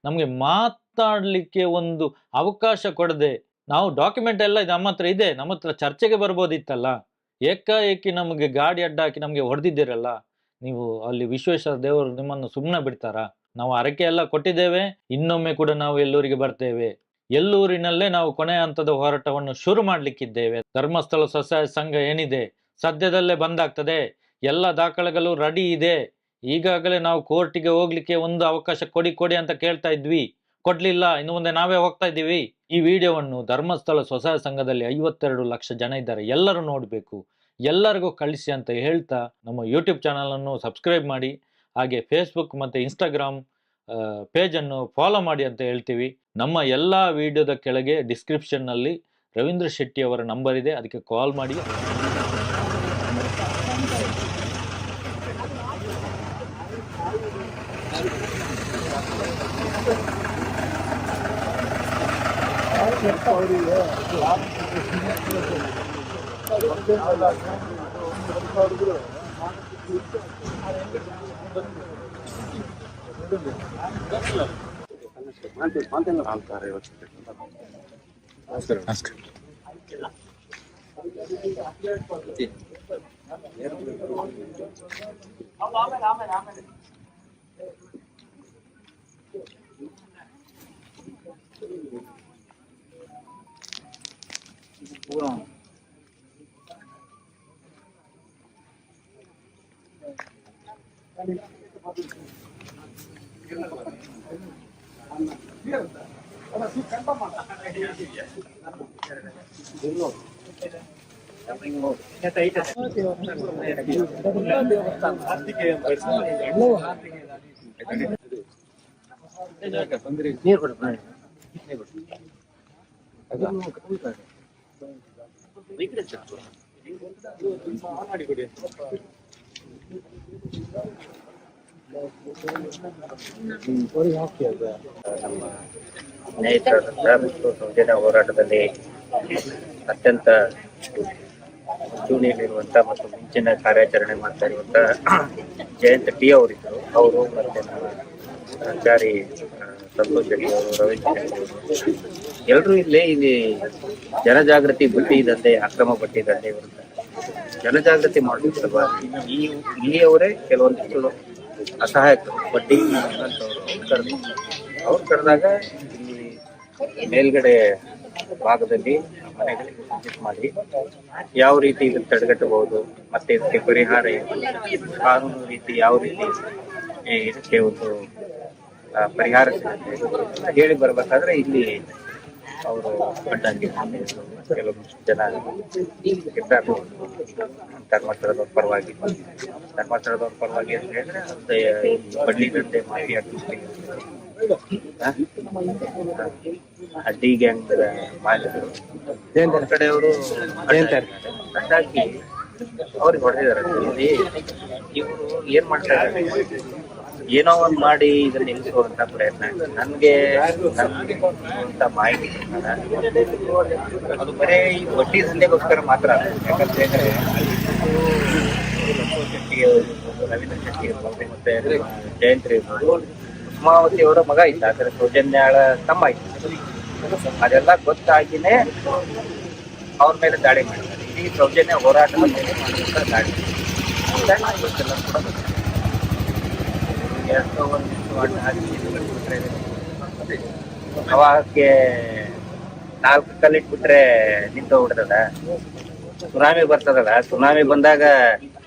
ನಮಗೆ ಮಾತಾಡಲಿಕ್ಕೆ ಒಂದು ಅವಕಾಶ ಕೊಡದೆ, ನಾವು ಡಾಕ್ಯುಮೆಂಟ್ ಎಲ್ಲ ನಮ್ಮ ಹತ್ರ ಇದೆ, ನಮ್ಮ ಹತ್ರ ಚರ್ಚೆಗೆ ಬರ್ಬೋದಿತ್ತಲ್ಲ, ಏಕಾಏಕಿ ನಮಗೆ ಗಾಡಿ ಅಡ್ಡ ಹಾಕಿ ನಮಗೆ ಹೊಡೆದಿದ್ದೀರಲ್ಲ, ನೀವು ಅಲ್ಲಿ ವಿಶ್ವೇಶ್ವರ ದೇವರು ನಿಮ್ಮನ್ನು ಸುಮ್ಮನೆ ಬಿಡ್ತಾರಾ? ನಾವು ಹರಕೆ ಎಲ್ಲ ಕೊಟ್ಟಿದ್ದೇವೆ, ಇನ್ನೊಮ್ಮೆ ಕೂಡ ನಾವು ಎಲ್ಲೂರಿಗೆ ಬರ್ತೇವೆ. ಎಲ್ಲೂರಿನಲ್ಲೇ ನಾವು ಕೊನೆಯ ಹಂತದ ಹೋರಾಟವನ್ನು ಶುರು ಮಾಡಲಿಕ್ಕಿದ್ದೇವೆ. ಧರ್ಮಸ್ಥಳ ಸ್ವಸಹಾಯ ಸಂಘ ಏನಿದೆ ಸದ್ಯದಲ್ಲೇ ಬಂದಾಗ್ತದೆ, ಎಲ್ಲ ದಾಖಲೆಗಳು ರೆಡಿ ಇದೆ. ಈಗಾಗಲೇ ನಾವು ಕೋರ್ಟಿಗೆ ಹೋಗ್ಲಿಕ್ಕೆ ಒಂದು ಅವಕಾಶ ಕೊಡಿ ಅಂತ ಕೇಳ್ತಾ ಇದ್ವಿ, ಕೊಡ್ಲಿಲ್ಲ, ಇನ್ನು ಮುಂದೆ ನಾವೇ ಹೋಗ್ತಾ ಇದ್ದೀವಿ. ಈ ವಿಡಿಯೋವನ್ನು ಧರ್ಮಸ್ಥಳ ಸ್ವಸಹಾಯ ಸಂಘದಲ್ಲಿ 52 ಲಕ್ಷ ಜನ ಇದ್ದಾರೆ, ಎಲ್ಲರೂ ನೋಡಬೇಕು, ಎಲ್ಲರಿಗೂ ಕಳಿಸಿ ಅಂತ ಹೇಳ್ತಾ ನಮ್ಮ ಯೂಟ್ಯೂಬ್ ಚಾನಲನ್ನು ಸಬ್ಸ್ಕ್ರೈಬ್ ಮಾಡಿ, ಹಾಗೆ ಫೇಸ್ಬುಕ್ ಮತ್ತು ಇನ್ಸ್ಟಾಗ್ರಾಮ್ ಪೇಜನ್ನು ಫಾಲೋ ಮಾಡಿ ಅಂತ ಹೇಳ್ತೀವಿ. ನಮ್ಮ ಎಲ್ಲ ವಿಡಿಯೋದ ಕೆಳಗೆ ಡಿಸ್ಕ್ರಿಪ್ಷನ್ನಲ್ಲಿ ರವೀಂದ್ರ ಶೆಟ್ಟಿ ಅವರ ನಂಬರ್ ಇದೆ, ಅದಕ್ಕೆ ಕಾಲ್ ಮಾಡಿ. ಸ್ನೇಹಿತರಾದಂಥ ಮತ್ತು ಸೌಜನ್ಯ ಹೋರಾಟದಲ್ಲಿ ಅತ್ಯಂತ ಮುಂಚೂಣಿಯಲ್ಲಿರುವಂತ ಮತ್ತು ಮುಂಚಿನ ಕಾರ್ಯಾಚರಣೆ ಮಾಡ್ತಾ ಇರುವಂತ ಜಯಂತ್ ಟಿ ಅವರಿದ್ದರು. ಅವರು ಮತ್ತೆ ನಮ್ಮ ಸಹಚಾರಿ ಸಂತೋಷ್ ಶೆಟ್ಟಿ ಅವರು, ರವೀಂದ್ರ ಶೆಟ್ಟಿ ಅವರು, ಎಲ್ಲರೂ ಇಲ್ಲಿ ಜನಜಾಗೃತಿ ಬಡ್ಡಿ ದಂಧೆ, ಅಕ್ರಮ ಬಡ್ಡಿ ದಂಧೆ ವಿರುದ್ಧ ಜನಜಾಗೃತಿ ಮಾಡಬೇಕಲ್ವಾ. ಇಲ್ಲಿಯವರೇ ಕೆಲವೊಂದಿಷ್ಟು ಅಸಹಾಯಕರು ಬಡ್ಡಿ ಅವ್ರು ಕರೆದಾಗ ಇಲ್ಲಿ ಮೇಲ್ಗಡೆ ಭಾಗದಲ್ಲಿ ಮನೆಗಳಿಗೆ ವಿಸಿಟ್ ಮಾಡಿ ಯಾವ ರೀತಿ ಇದನ್ನು ತಡೆಗಟ್ಟಬಹುದು, ಮತ್ತೆ ಇದಕ್ಕೆ ಪರಿಹಾರ ಕಾನೂನು ರೀತಿ ಯಾವ ರೀತಿ ಇದಕ್ಕೆ ಒಂದು ಪರಿಹಾರ ಸಿಗುತ್ತೆ ಹೇಳಿ ಬರ್ಬೇಕಾದ್ರೆ ಇಲ್ಲಿ ಅವರು ಅಡ್ಡಾಗಿ ಕೆಲವೊಂದಿಷ್ಟು ಜನ ಧರ್ಮಸ್ಥಳದವ್ರ ಪರವಾಗಿ ಅಂತ ಹೇಳಿದ್ರೆ ಬಡ್ಡಿ ದಂಧೆ ಮಾಫಿಯಾ ಡಿ ಗ್ಯಾಂಗ್ ಮಾಲೀಕರು ಕಡೆಯವರು ಅಡ್ಡಾಕಿ ಅವ್ರಿಗೆ ಹೊಡೆದಿದ್ದಾರೆ. ಇವರು ಏನ್ ಮಾಡ್ತಾ ಇದ್ದಾರೆ, ಏನೋ ಒಂದ್ ಮಾಡಿ ಇದನ್ನ ನಿಲ್ಲಿಸುವಂತ ಪ್ರಯತ್ನ. ನನ್ಗೆ ಅಂತ ಮಾಹಿತಿ ಅದು ಬರೇ ಈ ಬಡ್ಡಿ ದಂಧೆಗೋಸ್ಕರ ಮಾತ್ರ. ಯಾಕಂತ ಹೇಳಿದ್ರೆ ಸಂತೋಷ್ ಶೆಟ್ಟಿ ಅವರು, ರವೀಂದ್ರ ಶೆಟ್ಟಿ ಇರ್ಬೋದು, ಮತ್ತೆ ಜಯಂತ್ರಿ ಇರ್ಬೋದು, ಉಸ್ಮಾವತಿ ಅವರ ಮಗ ಇದ್ದ, ಅಂದ್ರೆ ಸೌಜನ್ಯಾಳ ತಮ್ಮ ಇತ್ತು. ಅದೆಲ್ಲ ಗೊತ್ತಾಗಿನೇ ಅವ್ರ ಮೇಲೆ ದಾಳಿ ಮಾಡಿದ್ದಾರೆ. ಇಡೀ ಸೌಜನ್ಯ ಹೋರಾಟದ ಮೇಲೆ ಮಾಡಿದಂತ ದಾಳಿ ಪ್ರವಾಹಕ್ಕೆ 4 ಕಲ್ಲಿಟ್ಬಿಟ್ರೆ ನಿಂತೋಗ್ಬಿಡ್ತದ. ಸುನಾಮಿ ಬರ್ತದಲ್ಲ, ಸುನಾಮಿ ಬಂದಾಗ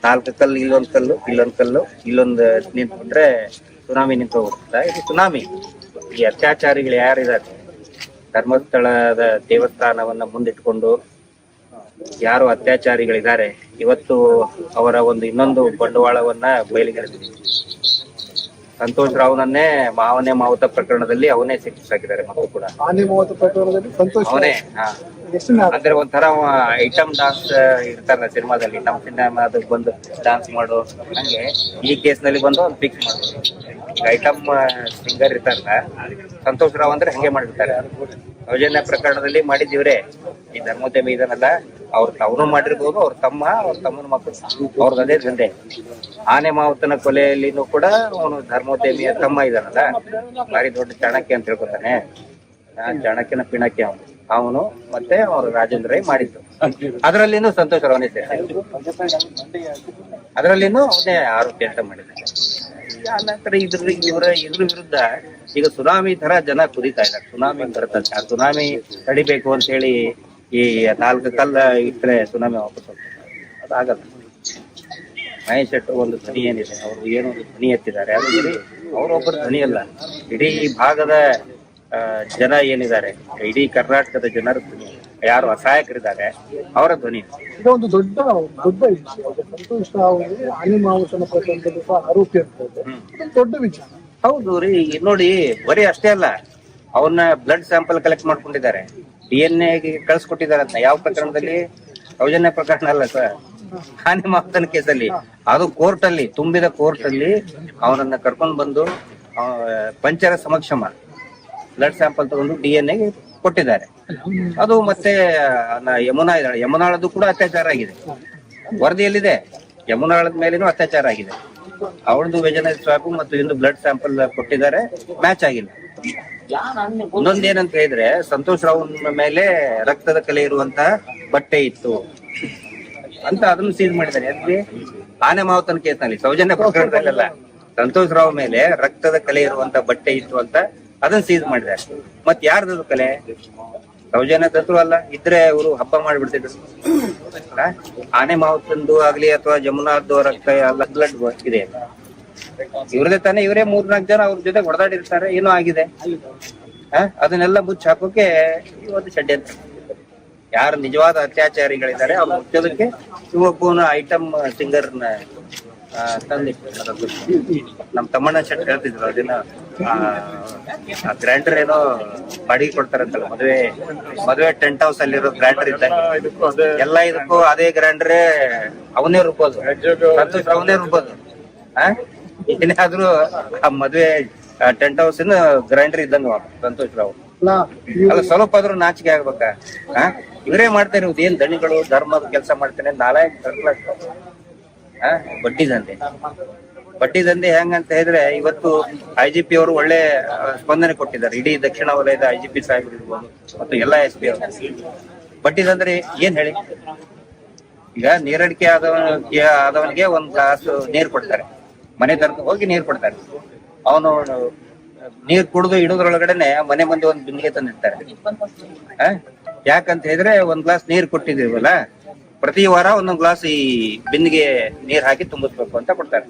4 ಕಲ್ಲು, ಇಲ್ಲೊಂದ್ ಕಲ್ಲು, ಇಲ್ಲೊಂದ್ ಕಲ್ಲು, ಇಲ್ಲೊಂದು ನಿಂತ್ಬಿಟ್ರೆ ಸುನಾಮಿ ನಿಂತೋಗ್ಬಿಡ್ತದ. ಇದು ಸುನಾಮಿ. ಈ ಅತ್ಯಾಚಾರಿಗಳು ಯಾರಿದ್ದಾರೆ, ಧರ್ಮಸ್ಥಳದ ದೇವಸ್ಥಾನವನ್ನ ಮುಂದಿಟ್ಕೊಂಡು ಯಾರು ಅತ್ಯಾಚಾರಿಗಳಿದ್ದಾರೆ, ಇವತ್ತು ಅವರ ಒಂದು ಇನ್ನೊಂದು ಬಂಡವಾಳವನ್ನ ಬಯಲಿಗೆಳೆದಿದೆ. ಸಂತೋಷ್ ರಾವ್ನನ್ನೇ ಮಾವನೇ ಮಾವುತ ಪ್ರಕರಣದಲ್ಲಿ ಅವನೇ ಶಿಕ್ಷಿಸಾಕಿದ್ದಾರೆ. ಮಕ್ಕಳು ಕೂಡ ಅವನೇ. ಅಂದ್ರೆ ಒಂಥರ ಐಟಮ್ ಡಾನ್ಸ್ ಇರ್ತಾರಲ್ಲ ಸಿನಿಮಾದಲ್ಲಿ, ನಮ್ಮ ಸಿನಿಮಾದ ಬಂದು ಡಾನ್ಸ್ ಮಾಡು, ಹಂಗೆ ಈ ಕೇಸ್ ನಲ್ಲಿ ಬಂದು ಅವ್ನು ಫಿಕ್ಸ್ ಮಾಡೋದು. ಐಟಮ್ ಸಿಂಗರ್ ಇರ್ತಾರಲ್ಲ, ಸಂತೋಷ್ ರಾವ್ ಅಂದ್ರೆ ಹಂಗೆ ಮಾಡಿರ್ತಾರೆ. ಸೌಜನ್ಯ ಪ್ರಕರಣದಲ್ಲಿ ಮಾಡಿದಿವ್ರೆ. ಈ ಧರ್ಮೋದ್ಯಮಿ ಇದನ್ನಲ್ಲ, ಅವನು ಮಾಡಿರ್ಬೋದು, ಅವ್ರ ತಮ್ಮನ ಮಕ್ಕಳು, ಅವ್ರದ್ದು ಅದೇ ದಂಧೆ. ಆನೆ ಮಾವುತನ ಕೊಲೆಯಲ್ಲಿನೂ ಕೂಡ ಅವನು ಧರ್ಮೋದ್ಯಮಿಯ ತಮ್ಮ ಇದಾನಲ್ಲ, ಭಾರಿ ದೊಡ್ಡ ಚಾಣಕ್ಯ ಅಂತ ಹೇಳ್ಕೊತಾನೆ. ಚಾಣಕ್ಯನ ಪಿಣಕ್ಯ ಅವನು ಮತ್ತೆ ಅವ್ರು ರಾಜೇಂದ್ರ ರೈ ಮಾಡಿದ್ದು. ಅದರಲ್ಲಿನೂ ಸಂತೋಷ್ ಅವನೇ ಸೇರಿದ್ರು, ಅದರಲ್ಲಿನೂ ಅವನೇ ಆರೋಪಿ ಅಂತ ಮಾಡಿದ್ದಾರೆ. ಆನಂತರ ಇದ್ರ ವಿರುದ್ಧ ಈಗ ಸುನಾಮಿ ತರ ಜನ ಕುದಿತಾ ಇದ್ದಾರೆ. ಸುನಾಮಿ ಬರ್ತದೆ, ಆ ಸುನಾಮಿ ತಡಿಬೇಕು ಅಂತ ಹೇಳಿ ಈ 4 ಕಲ್ಲ ಇಟ್ಟರೆ ಸುನಾಮಿ ವಾಪಸ್ ಹೋಗ್ತದೆ. ಅದಾಗಲ್ಲ. ಮಹೇಶ್ ಶೆಟ್ಟರ್ ಒಂದು ಧ್ವನಿ ಏನಿದೆ, ಅವರು ಏನೊಂದು ಧ್ವನಿ ಎತ್ತಿದ್ದಾರೆ, ಅದು ಅವರೊಬ್ಬರ ಧ್ವನಿ ಅಲ್ಲ, ಇಡೀ ಭಾಗದ ಜನ ಏನಿದ್ದಾರೆ, ಇಡೀ ಕರ್ನಾಟಕದ ಜನರ ಧ್ವನಿ. ಯಾರು ಅಸಹಾಯಕರಿದ್ದಾರೆ ಅವರ ಧ್ವನಿ. ಇದೊಂದು ದೊಡ್ಡ ಸಂತೋಷ್ ರಾವ್ ಆನೆ ಮಾವುತನ ಪ್ರಕರಣದಲ್ಲಿ ಸಹ ಆರೋಪಿ ಇರ್ತದೆ, ದೊಡ್ಡ ವಿಚಾರ. ಹೌದು ರೀ. ನೋಡಿ, ಬರೀ ಅಷ್ಟೇ ಅಲ್ಲ, ಅವನ್ನ ಬ್ಲಡ್ ಸ್ಯಾಂಪಲ್ ಕಲೆಕ್ಟ್ ಮಾಡ್ಕೊಂಡಿದ್ದಾರೆ, DNA ಕಳ್ಸಿಕೊಟ್ಟಿದ್ದಾರೆ. ಅದನ್ನ ಯಾವ ಪ್ರಕರಣದಲ್ಲಿ? ಸೌಜನ್ಯ ಪ್ರಕರಣ ಅಲ್ಲ ಸರ್, ಆನೆ ಮಾವುತನ ಕೇಸಲ್ಲಿ. ಅದು ಕೋರ್ಟ್ ಅಲ್ಲಿ, ತುಂಬಿದ ಕೋರ್ಟ್ ಅಲ್ಲಿ ಅವನನ್ನ ಕರ್ಕೊಂಡು ಬಂದು ಪಂಚರ ಸಮಕ್ಷಮ ಬ್ಲಡ್ ಸ್ಯಾಂಪಲ್ ತಗೊಂಡು DNA ಕೊಟ್ಟಿದ್ದಾರೆ. ಅದು ಮತ್ತೆ ಯಮುನಾ ಇದ್ದಾಳೆ, ಯಮುನಾಳದ್ದು ಕೂಡ ಅತ್ಯಾಚಾರ ಆಗಿದೆ, ವರದಿಯಲ್ಲಿದೆ. ಯಮುನಾಳದ ಮೇಲೇನೂ ಅತ್ಯಾಚಾರ ಆಗಿದೆ. ಅವಳದು ವೆಜನಲ್ ಸ್ವಾಬ್ ಮತ್ತು ಇಂದು ಬ್ಲಡ್ ಸ್ಯಾಂಪಲ್ ಕೊಟ್ಟಿದ್ದಾರೆ, ಮ್ಯಾಚ್ ಆಗಿಲ್ಲ. ಇನ್ನೊಂದೇನಂತ ಹೇಳಿದ್ರೆ ಸಂತೋಷ್ ರಾವ್ ಮೇಲೆ ರಕ್ತದ ಕಲೆ ಇರುವಂತಹ ಬಟ್ಟೆ ಇತ್ತು ಅಂತ ಅದನ್ನು ಸೀಸ್ ಮಾಡಿದ್ದಾರೆ. ಅದ್ರಲ್ಲಿ ಆನೆ ಮಾವತನ ಕೇಸ್ನಲ್ಲಿ ಸೌಜನ್ಯ ಪ್ರಕರಣದಲ್ಲೆಲ್ಲ ಸಂತೋಷ್ ರಾವ್ ಮೇಲೆ ರಕ್ತದ ಕಲೆ ಇರುವಂತ ಬಟ್ಟೆ ಇತ್ತು ಅಂತ ಅದನ್ನ ಸೀಸ್ ಮಾಡಿದ್ದಾರೆ. ಮತ್ ಯಾರ್ದು ಕಲೆ? ಸೌಜನ್ಯದತ್ತು ಅಲ್ಲ, ಇದ್ರೆ ಅವರು ಹಬ್ಬ ಮಾಡ್ಬಿಡ್ತಿದ್ರು. ಆನೆ ಮಾವತಂದು ಆಗ್ಲಿ ಅಥವಾ ಜಮುನಾದ್ದು ರಕ್ತ ಎಲ್ಲ ಬ್ಲಡ್ ಇದೆ, ಇವ್ರದೇ ತಾನೇ, ಇವರೇ 3-4 ಜನ ಅವ್ರ ಜೊತೆ ಹೊಡೆದಾಡಿರ್ತಾರೆ, ಏನೋ ಆಗಿದೆ. ಅದನ್ನೆಲ್ಲ ಮುಚ್ಚಿ ಹಾಕೋಕೆ ಒಂದು ಷಡ್ಯಂತ್ರ. ಯಾರು ನಿಜವಾದ ಅತ್ಯಾಚಾರಿಗಳಿದ್ದಾರೆ ಅವ್ರು ಮುಚ್ಚೋದಕ್ಕೆ ಶಿವಪ್ಪನ ಐಟಮ್ ಸಿಂಗರ್ನ ತಂದಿಟ್ಟು ನಮ್ ತಮ್ಮಣ್ಣ ಶೆಟ್ಟಿ ಹೇಳ್ತಿದ್ರು ಅದನ್ನ ಗ್ರ್ಯಾಂಡರ್ ಏನೋ ಬಾಡಿಗೆ ಕೊಡ್ತಾರಂತಲ್ಲ, ಮದುವೆ ಟೆಂಟ್ ಹೌಸ್ ಅಲ್ಲಿರೋ ಗ್ರ್ಯಾಂಡರ್ ಇದ್ದ ಎಲ್ಲ ಇದಕ್ಕೂ ಅದೇ ಗ್ರ್ಯಾಂಡರೇ ಅವನೇ ರುಬ್ಬೋದು, ಸಂತೋಷ್ ಅವನೇ ರುಬ್ಬೋದು. ಏನಾದ್ರೂ ಆ ಮದ್ವೆ ಟೆಂಟ್ ಹೌಸ್ ಗ್ರೈಂಡರ್ ಇದ್ದಂಗ ಸಂತೋಷ್ ರಾವ್ ಅಲ್ಲ, ಸ್ವಲ್ಪ ಆದ್ರೂ ನಾಚಿಕೆ ಆಗ್ಬೇಕಾ? ಇವರೇ ಮಾಡ್ತಾ ಇರೋದು ಏನ್ ದಣಿಗಳು, ಧರ್ಮದ ಕೆಲಸ ಮಾಡ್ತೇನೆ, ಬಡ್ಡಿ ದಂಧೆ ಹೆಂಗಂತ ಹೇಳಿದ್ರೆ ಇವತ್ತು IGP ಅವರು ಒಳ್ಳೆ ಸ್ಪಂದನೆ ಕೊಟ್ಟಿದ್ದಾರೆ. ಇಡೀ ದಕ್ಷಿಣ ವಲಯದ IGP ಸಾಹೇಬರು ಇರ್ಬೋದು ಮತ್ತು ಎಲ್ಲಾ SP ಅವರು. ಬಡ್ಡಿ ದಂಧೆ ಏನ್ ಹೇಳಿ, ಈಗ ನೀರಡಿಕೆ ಆದವನಿಗೆ ಒಂದ್ ಗ್ಲಾಸ್ ನೀರ್ ಕೊಡ್ತಾರೆ, ಮನೆ ತನಕ ಹೋಗಿ ನೀರ್ ಕೊಡ್ತಾರೆ. ಅವನು ನೀರ್ ಕುಡಿದು ಇಡೋದ್ರೊಳಗಡೆನೆ ಮನೆ ಮುಂದೆ ಒಂದ್ ಬಿಂದಿಗೆ ತಂದಿರ್ತಾರೆ. ಯಾಕಂತ ಹೇಳಿದ್ರೆ ಒಂದ್ ಗ್ಲಾಸ್ ನೀರ್ ಕೊಟ್ಟಿದೀವಲ್ಲ, ಪ್ರತಿ ವಾರ ಒಂದೊಂದ್ ಗ್ಲಾಸ್ ಈ ಬಿಂದಿಗೆ ನೀರ್ ಹಾಕಿ ತುಂಬಿಸ್ಬೇಕು ಅಂತ ಕೊಡ್ತಾರೆ.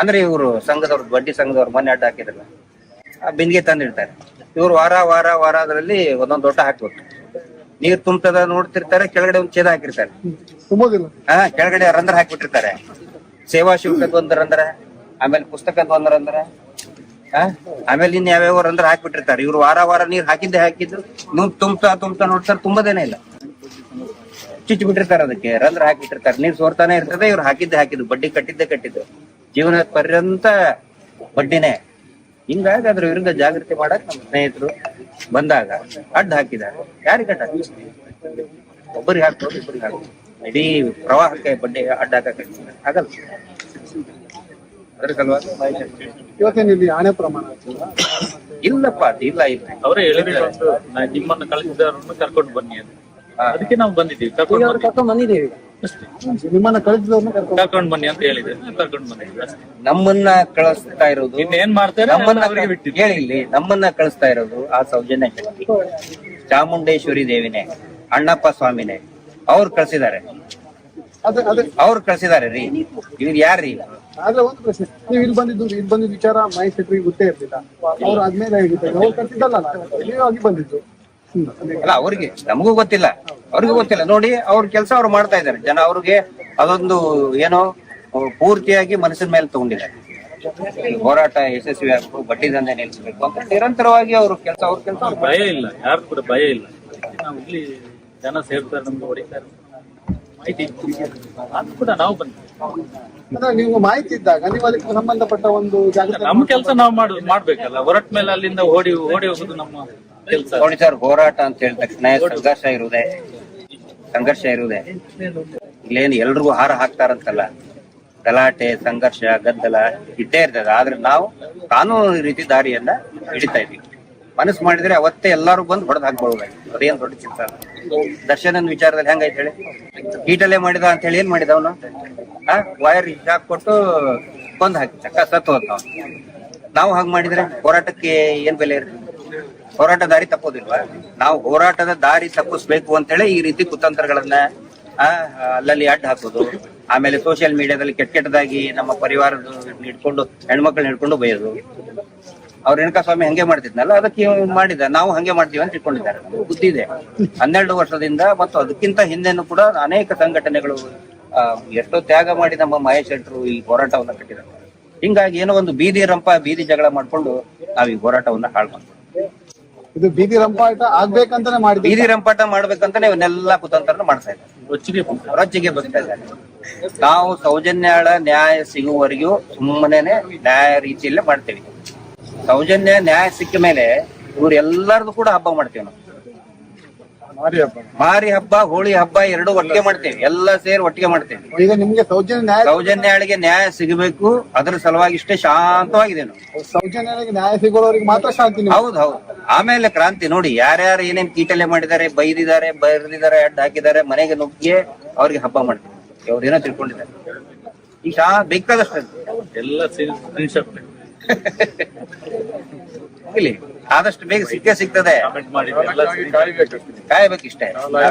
ಅಂದ್ರೆ ಇವರು ಸಂಘದವ್ರು, ಬಡ್ಡಿ ಸಂಘದವ್ರು ಮೊನ್ನೆ ಅಡ್ಡ ಹಾಕಿದ್ರಲ್ಲ, ಆ ಬಿಂದಿಗೆ ತಂದಿರ್ತಾರೆ. ಇವ್ರು ವಾರ ಅದರಲ್ಲಿ ಒಂದೊಂದ್ ದೊಡ್ಡ ಹಾಕ್ಬೇಕು. ನೀರ್ ತುಂಬತದ ನೋಡ್ತಿರ್ತಾರೆ, ಕೆಳಗಡೆ ಒಂದ್ ಛೇದ ಹಾಕಿರ್ತಾರೆ, ಕೆಳಗಡೆ ರಂಧ್ರ ಹಾಕ್ಬಿಟ್ಟಿರ್ತಾರೆ. ಸೇವಾ ಶುಲ್ಕದ ಒಂದ್ ರಂಧ್ರ, ಆಮೇಲೆ ಪುಸ್ತಕದ ಒಂದ್ ರಂಧ್ರ, ಆಮೇಲೆ ಇನ್ ಯಾವ್ಯಾವ ರಂಧ್ರ ಹಾಕ್ಬಿಟ್ಟಿರ್ತಾರೆ. ಇವ್ರು ವಾರ ನೀರ್ ಹಾಕಿದ್ದು ತುಂಬ್ತಾ ನೋಡ್ತಾರೆ, ತುಂಬದೇನೆ ಇಲ್ಲ, ಚುಚ್ಚಿ ಬಿಟ್ಟಿರ್ತಾರೆ, ಅದಕ್ಕೆ ರಂಧ್ರ ಹಾಕಿಬಿಟ್ಟಿರ್ತಾರೆ. ನೀರ್ ಸೋರ್ತಾನೆ ಇರ್ತದೆ, ಇವ್ರು ಹಾಕಿದ್ದು ಬಡ್ಡಿ ಕಟ್ಟಿದ್ದು ಜೀವನ ಪರ್ಯಂತ ಬಡ್ಡಿನೇ. ಹಿಂಗಾಗಿ ಅದ್ರ ವಿರುದ್ಧ ಜಾಗೃತಿ ಮಾಡಕ್ ನಮ್ಮ ಸ್ನೇಹಿತರು ಬಂದಾಗ ಅಡ್ಡ ಹಾಕಿದ್ದಾರೆ. ಯಾರಿಗೆ ಅಡ್ಡ ಹಾಕಿ? ಒಬ್ಬರಿಗೆ ಹಾಕ್ಬೋದು, ಇಬ್ಬರಿಗೆ ಹಾಕ್ಬೋದು. ಇಡೀ ಪ್ರವಾಹಕ್ಕೆ ಬಡ್ಡಿ ಅಡ್ಡ ಹಾಕಕ್ಕೆ ಆಗಲ್ಲ. ಅದ್ರ ಸಲುವಾಗಿ ಇವತ್ತೇನಿಲ್ಲಿ ಆನೆ ಪ್ರಮಾಣ ಇಲ್ಲಪ್ಪ, ಇಲ್ಲ ಅವರೇ ಹೇಳಿದ್ರು ನಿಮ್ಮನ್ನು ಕಳಿಸಿದವರನ್ನು ಕರ್ಕೊಂಡು ಬನ್ನಿ ಅಂತ. ಅದಕ್ಕೆ ನಾವು ಬಂದಿದ್ದೀವಿ, ಕರ್ಕೊಂಡು ಬಂದಿದ್ದೇವೆ. ನಿಮ್ಮನ್ನ ಕಳಿಸಿದವ್ರನ್ನ ಕರ್ಕೊಂಡು ಬನ್ನಿ ಅಂತ ಹೇಳಿದ್ರೆ ಕರ್ಕೊಂಡು ಬಂದಿದ್ದೀವಿ. ನಮ್ಮನ್ನ ಕಳಿಸ್ತಾ ಇರೋದು, ಇನ್ನೇನ್ ಮಾಡ್ತಾರೆ ಹೇಳಿ, ನಮ್ಮನ್ನ ಕಳಿಸ್ತಾ ಇರೋದು ಆ ಸೌಜನ್ಯ ಶಕ್ತಿ ಚಾಮುಂಡೇಶ್ವರಿ ದೇವಿನೇ, ಅಣ್ಣಪ್ಪ ಸ್ವಾಮಿನೇ ಅವ್ರು ಕಳ್ಸಿದ್ದಾರೆ. ರೀ, ಇವ್ರು ಯಾರ್ರೀ? ಆದ್ರೆ ಒಂದು ಪ್ರಶ್ನೆ, ನೀವು ಇಲ್ಲಿ ಬಂದಿದ್ದು ವಿಚಾರ ಮಹೇಶ್ ಶೆಟ್ರಿಗೆ ಗೊತ್ತೇ ಇರ್ಲಿಲ್ಲ, ಅವ್ರು ಆದ್ಮೇಲೆ ಹೇಳಿದ್ದಾರೆ, ಅವ್ರು ಕಳ್ಸಿದ್ದಲ್ಲ, ನೀವು ಆಗಿ ಬಂದಿದ್ದು. ಅಲ್ಲ, ಅವ್ರಿಗೆ ನಮಗೂ ಗೊತ್ತಿಲ್ಲ, ಅವ್ರಿಗೂ ಗೊತ್ತಿಲ್ಲ. ನೋಡಿ, ಅವ್ರ ಕೆಲಸ ಅವ್ರು ಮಾಡ್ತಾ ಇದ್ದಾರೆ. ಜನ ಅವ್ರಿಗೆ ಅದೊಂದು ಏನೋ ಪೂರ್ತಿಯಾಗಿ ಮನಸ್ಸಿನ ಮೇಲೆ ತಗೊಂಡಿದ್ದಾರೆ. ಹೋರಾಟ ಯಶಸ್ವಿ ಆಗಬೇಕು, ಬಡ್ಡಿ ದಂಧೆ ನಿಲ್ಲಿಸಬೇಕು ಅಂತ ನಿರಂತರವಾಗಿ ಅವ್ರ ಕೆಲಸ ಭಯ ಇಲ್ಲ, ಯಾರು ಕೂಡ ಭಯ ಇಲ್ಲ. ನಾವು ಇಲ್ಲಿ ಜನ ಸೇರ್ತಾರೆ, ನಮ್ಗೆ ಹೊಡಿತಾರೆ, ಮಾಹಿತಿ ಅದು ಕೂಡ ನಾವು ಬಂದ್ವಿ. ನೀವು ಮಾಹಿತಿ ಇದ್ದಾಗ ನೀವು ಅದಕ್ಕೆ ಸಂಬಂಧಪಟ್ಟ ಒಂದು ಜಾಗೃತಿ, ನಮ್ಮ ಕೆಲಸ ನಾವು ಮಾಡ್ಬೇಕಲ್ಲ. ಹೊರಟ ಮೇಲೆ ಅಲ್ಲಿಂದ ಓಡಿ ಹೋಗುದು ನಮ್ಮ ಕೆಲಸ. ನೋಡಿ ಸರ್, ಹೋರಾಟ ಅಂತ ಹೇಳಿದ ತಕ್ಷಣ ಸಂಘರ್ಷ ಇರುವುದೇ. ಇಲ್ಲೇನು ಎಲ್ರಿಗೂ ಹಾರ ಹಾಕ್ತಾರಂತಲ್ಲ, ಗಲಾಟೆ, ಸಂಘರ್ಷ, ಗದ್ದಲ ಇದ್ದೇ ಇರ್ತದೆ. ಆದ್ರೆ ನಾವು ಕಾನೂನು ರೀತಿ ದಾರಿಯನ್ನ ಹಿಡಿತಾ ಇದೀವಿ. ಮನಸ್ಸು ಮಾಡಿದ್ರೆ ಅವತ್ತೇ ಎಲ್ಲಾರು ಬಂದು ಹೊಡೆದ್ ಹಾಕ್ಬಹುದಾಗಿ, ಅದೇನ್ ದೊಡ್ಡ ಚಿಂತ. ದರ್ಶನದ ವಿಚಾರದಲ್ಲಿ ಹೆಂಗೈತೆ ಹೇಳಿ, ಕೀಟಲೆ ಮಾಡಿದ ಅಂತ ಹೇಳಿ ಏನ್ ಮಾಡಿದ ಅವನು? ವೈರ್ ಶಾಕ್ ಕೊಟ್ಟು ಕೊಂದ್ ಹಾಕಿ ಸತ್ತು ಹೋದ. ನಾವು ಹಂಗ್ ಮಾಡಿದ್ರೆ ಹೋರಾಟಕ್ಕೆ ಏನ್ ಬೆಲೆ ಇರ್ತದೆ? ಹೋರಾಟ ದಾರಿ ತಪ್ಪೋದಿಲ್ವಾ? ನಾವು ಹೋರಾಟದ ದಾರಿ ತಪ್ಪಿಸ್ಬೇಕು ಅಂತ ಹೇಳಿ ಈ ರೀತಿ ಕುತಂತ್ರಗಳನ್ನ ಅಲ್ಲಲ್ಲಿ ಅಡ್ಡ ಹಾಕೋದು, ಆಮೇಲೆ ಸೋಷಿಯಲ್ ಮೀಡಿಯಾದಲ್ಲಿ ಕೆಟ್ಟದಾಗಿ ನಮ್ಮ ಪರಿವಾರದ ಹಿಡ್ಕೊಂಡು, ಹೆಣ್ಮಕ್ಳನ್ನ ಹಿಡ್ಕೊಂಡು ಬೈಯೋದು. ಅವ್ರ ರೇಣುಕಾ ಸ್ವಾಮಿ ಹಂಗೆ ಮಾಡ್ತಿದ್ನಲ್ಲ, ಅದಕ್ಕೆ ಮಾಡಿದ, ನಾವು ಹಂಗೆ ಮಾಡ್ತೀವಿ ಅಂತ ಇಟ್ಕೊಂಡಿದ್ದಾರೆ. ಬುದ್ಧಿ ಇದೆ. 12 ವರ್ಷದಿಂದ ಮತ್ತು ಅದಕ್ಕಿಂತ ಹಿಂದೆನೂ ಕೂಡ ಅನೇಕ ಸಂಘಟನೆಗಳು ಎಷ್ಟೋ ತ್ಯಾಗ ಮಾಡಿ ನಮ್ಮ ಮಹೇಶ್ ಶೆಟ್ರು ಈ ಹೋರಾಟವನ್ನ ಕಟ್ಟಿದ್ದಾರೆ. ಹಿಂಗಾಗಿ ಏನೋ ಒಂದು ಬೀದಿ ಜಗಳ ಮಾಡ್ಕೊಂಡು ನಾವ್ ಈ ಹೋರಾಟವನ್ನ ಹಾಳು ಮಾಡ್ತೀವಿ. ಇದು ಬೀದಿ ರಂಪಾಟ ಆಗ್ಬೇಕಂತಾನೆ ಮಾಡಿದ್ವಿ. ಬೀದಿ ರಂಪಾಟ ಮಾಡ್ಬೇಕಂತಾನೆ ಇವನ್ನೆಲ್ಲ ಕುತಂತ್ರನ ಮಾಡ್ತಾ ಇದ್ದಾರೆ, ರೊಚ್ಚಿಗೆ ಬರ್ತಾ ಇದ್ದಾರೆ. ನಾವು ಸೌಜನ್ಯಾಳ ನ್ಯಾಯ ಸಿಗುವವರೆಗೂ ಸುಮ್ಮನೆ ನ್ಯಾಯ ರೀತಿಯಲ್ಲೇ ಮಾಡ್ತೇವೆ. ಸೌಜನ್ಯ ನ್ಯಾಯ ಸಿಕ್ಕ ಮೇಲೆ ಇವ್ರು ಎಲ್ಲಾರ್ದು ಕೂಡ ಹಬ್ಬ ಮಾಡ್ತೀವಿ ನಾವು. ಮಾರಿ ಹಬ್ಬ ಹೋಳಿ ಹಬ್ಬ ಎರಡು ಒಟ್ಟಿಗೆ ಮಾಡ್ತೇವೆ, ಎಲ್ಲ ಸೇರಿ ಒಟ್ಟಿಗೆ ಮಾಡ್ತೇವೆ. ಈಗ ನಿಮ್ಗೆ ಸೌಜನ್ಯಗಳಿಗೆ ನ್ಯಾಯ ಸಿಗಬೇಕು, ಅದರ ಸಲುವಾಗಿ ಇಷ್ಟೇ ಶಾಂತವಾಗಿದೆ ನಾವು. ಸೌಜನ್ಯಗಳಿಗೆ ನ್ಯಾಯ ಸಿಗೋರಿಗೆ ಮಾತ್ರ ಶಾಂತಿ. ಹೌದು ಹೌದು. ಆಮೇಲೆ ಕ್ರಾಂತಿ ನೋಡಿ, ಯಾರ್ಯಾರು ಏನೇನ್ ಕೀಟಲೆ ಮಾಡಿದ್ದಾರೆ, ಬೈದಿದ್ದಾರೆ, ಅಡ್ಡ ಹಾಕಿದ್ದಾರೆ, ಮನೆಗೆ ನುಗ್ಗಿ ಅವ್ರಿಗೆ ಹಬ್ಬ ಮಾಡ್ತಾರೆ. ಅವ್ರೇನೋ ತಿಳ್ಕೊಂಡಿದ್ದಾರೆ. ಈಗ ಬೇಕಾದಷ್ಟು ಎಲ್ಲ ಇಲ್ಲಿ ಆದಷ್ಟು ಬೇಗ ಸಿಗ್ತದೆ. ಕಾಯ್ಬೇಕಿಷ್ಟೇ.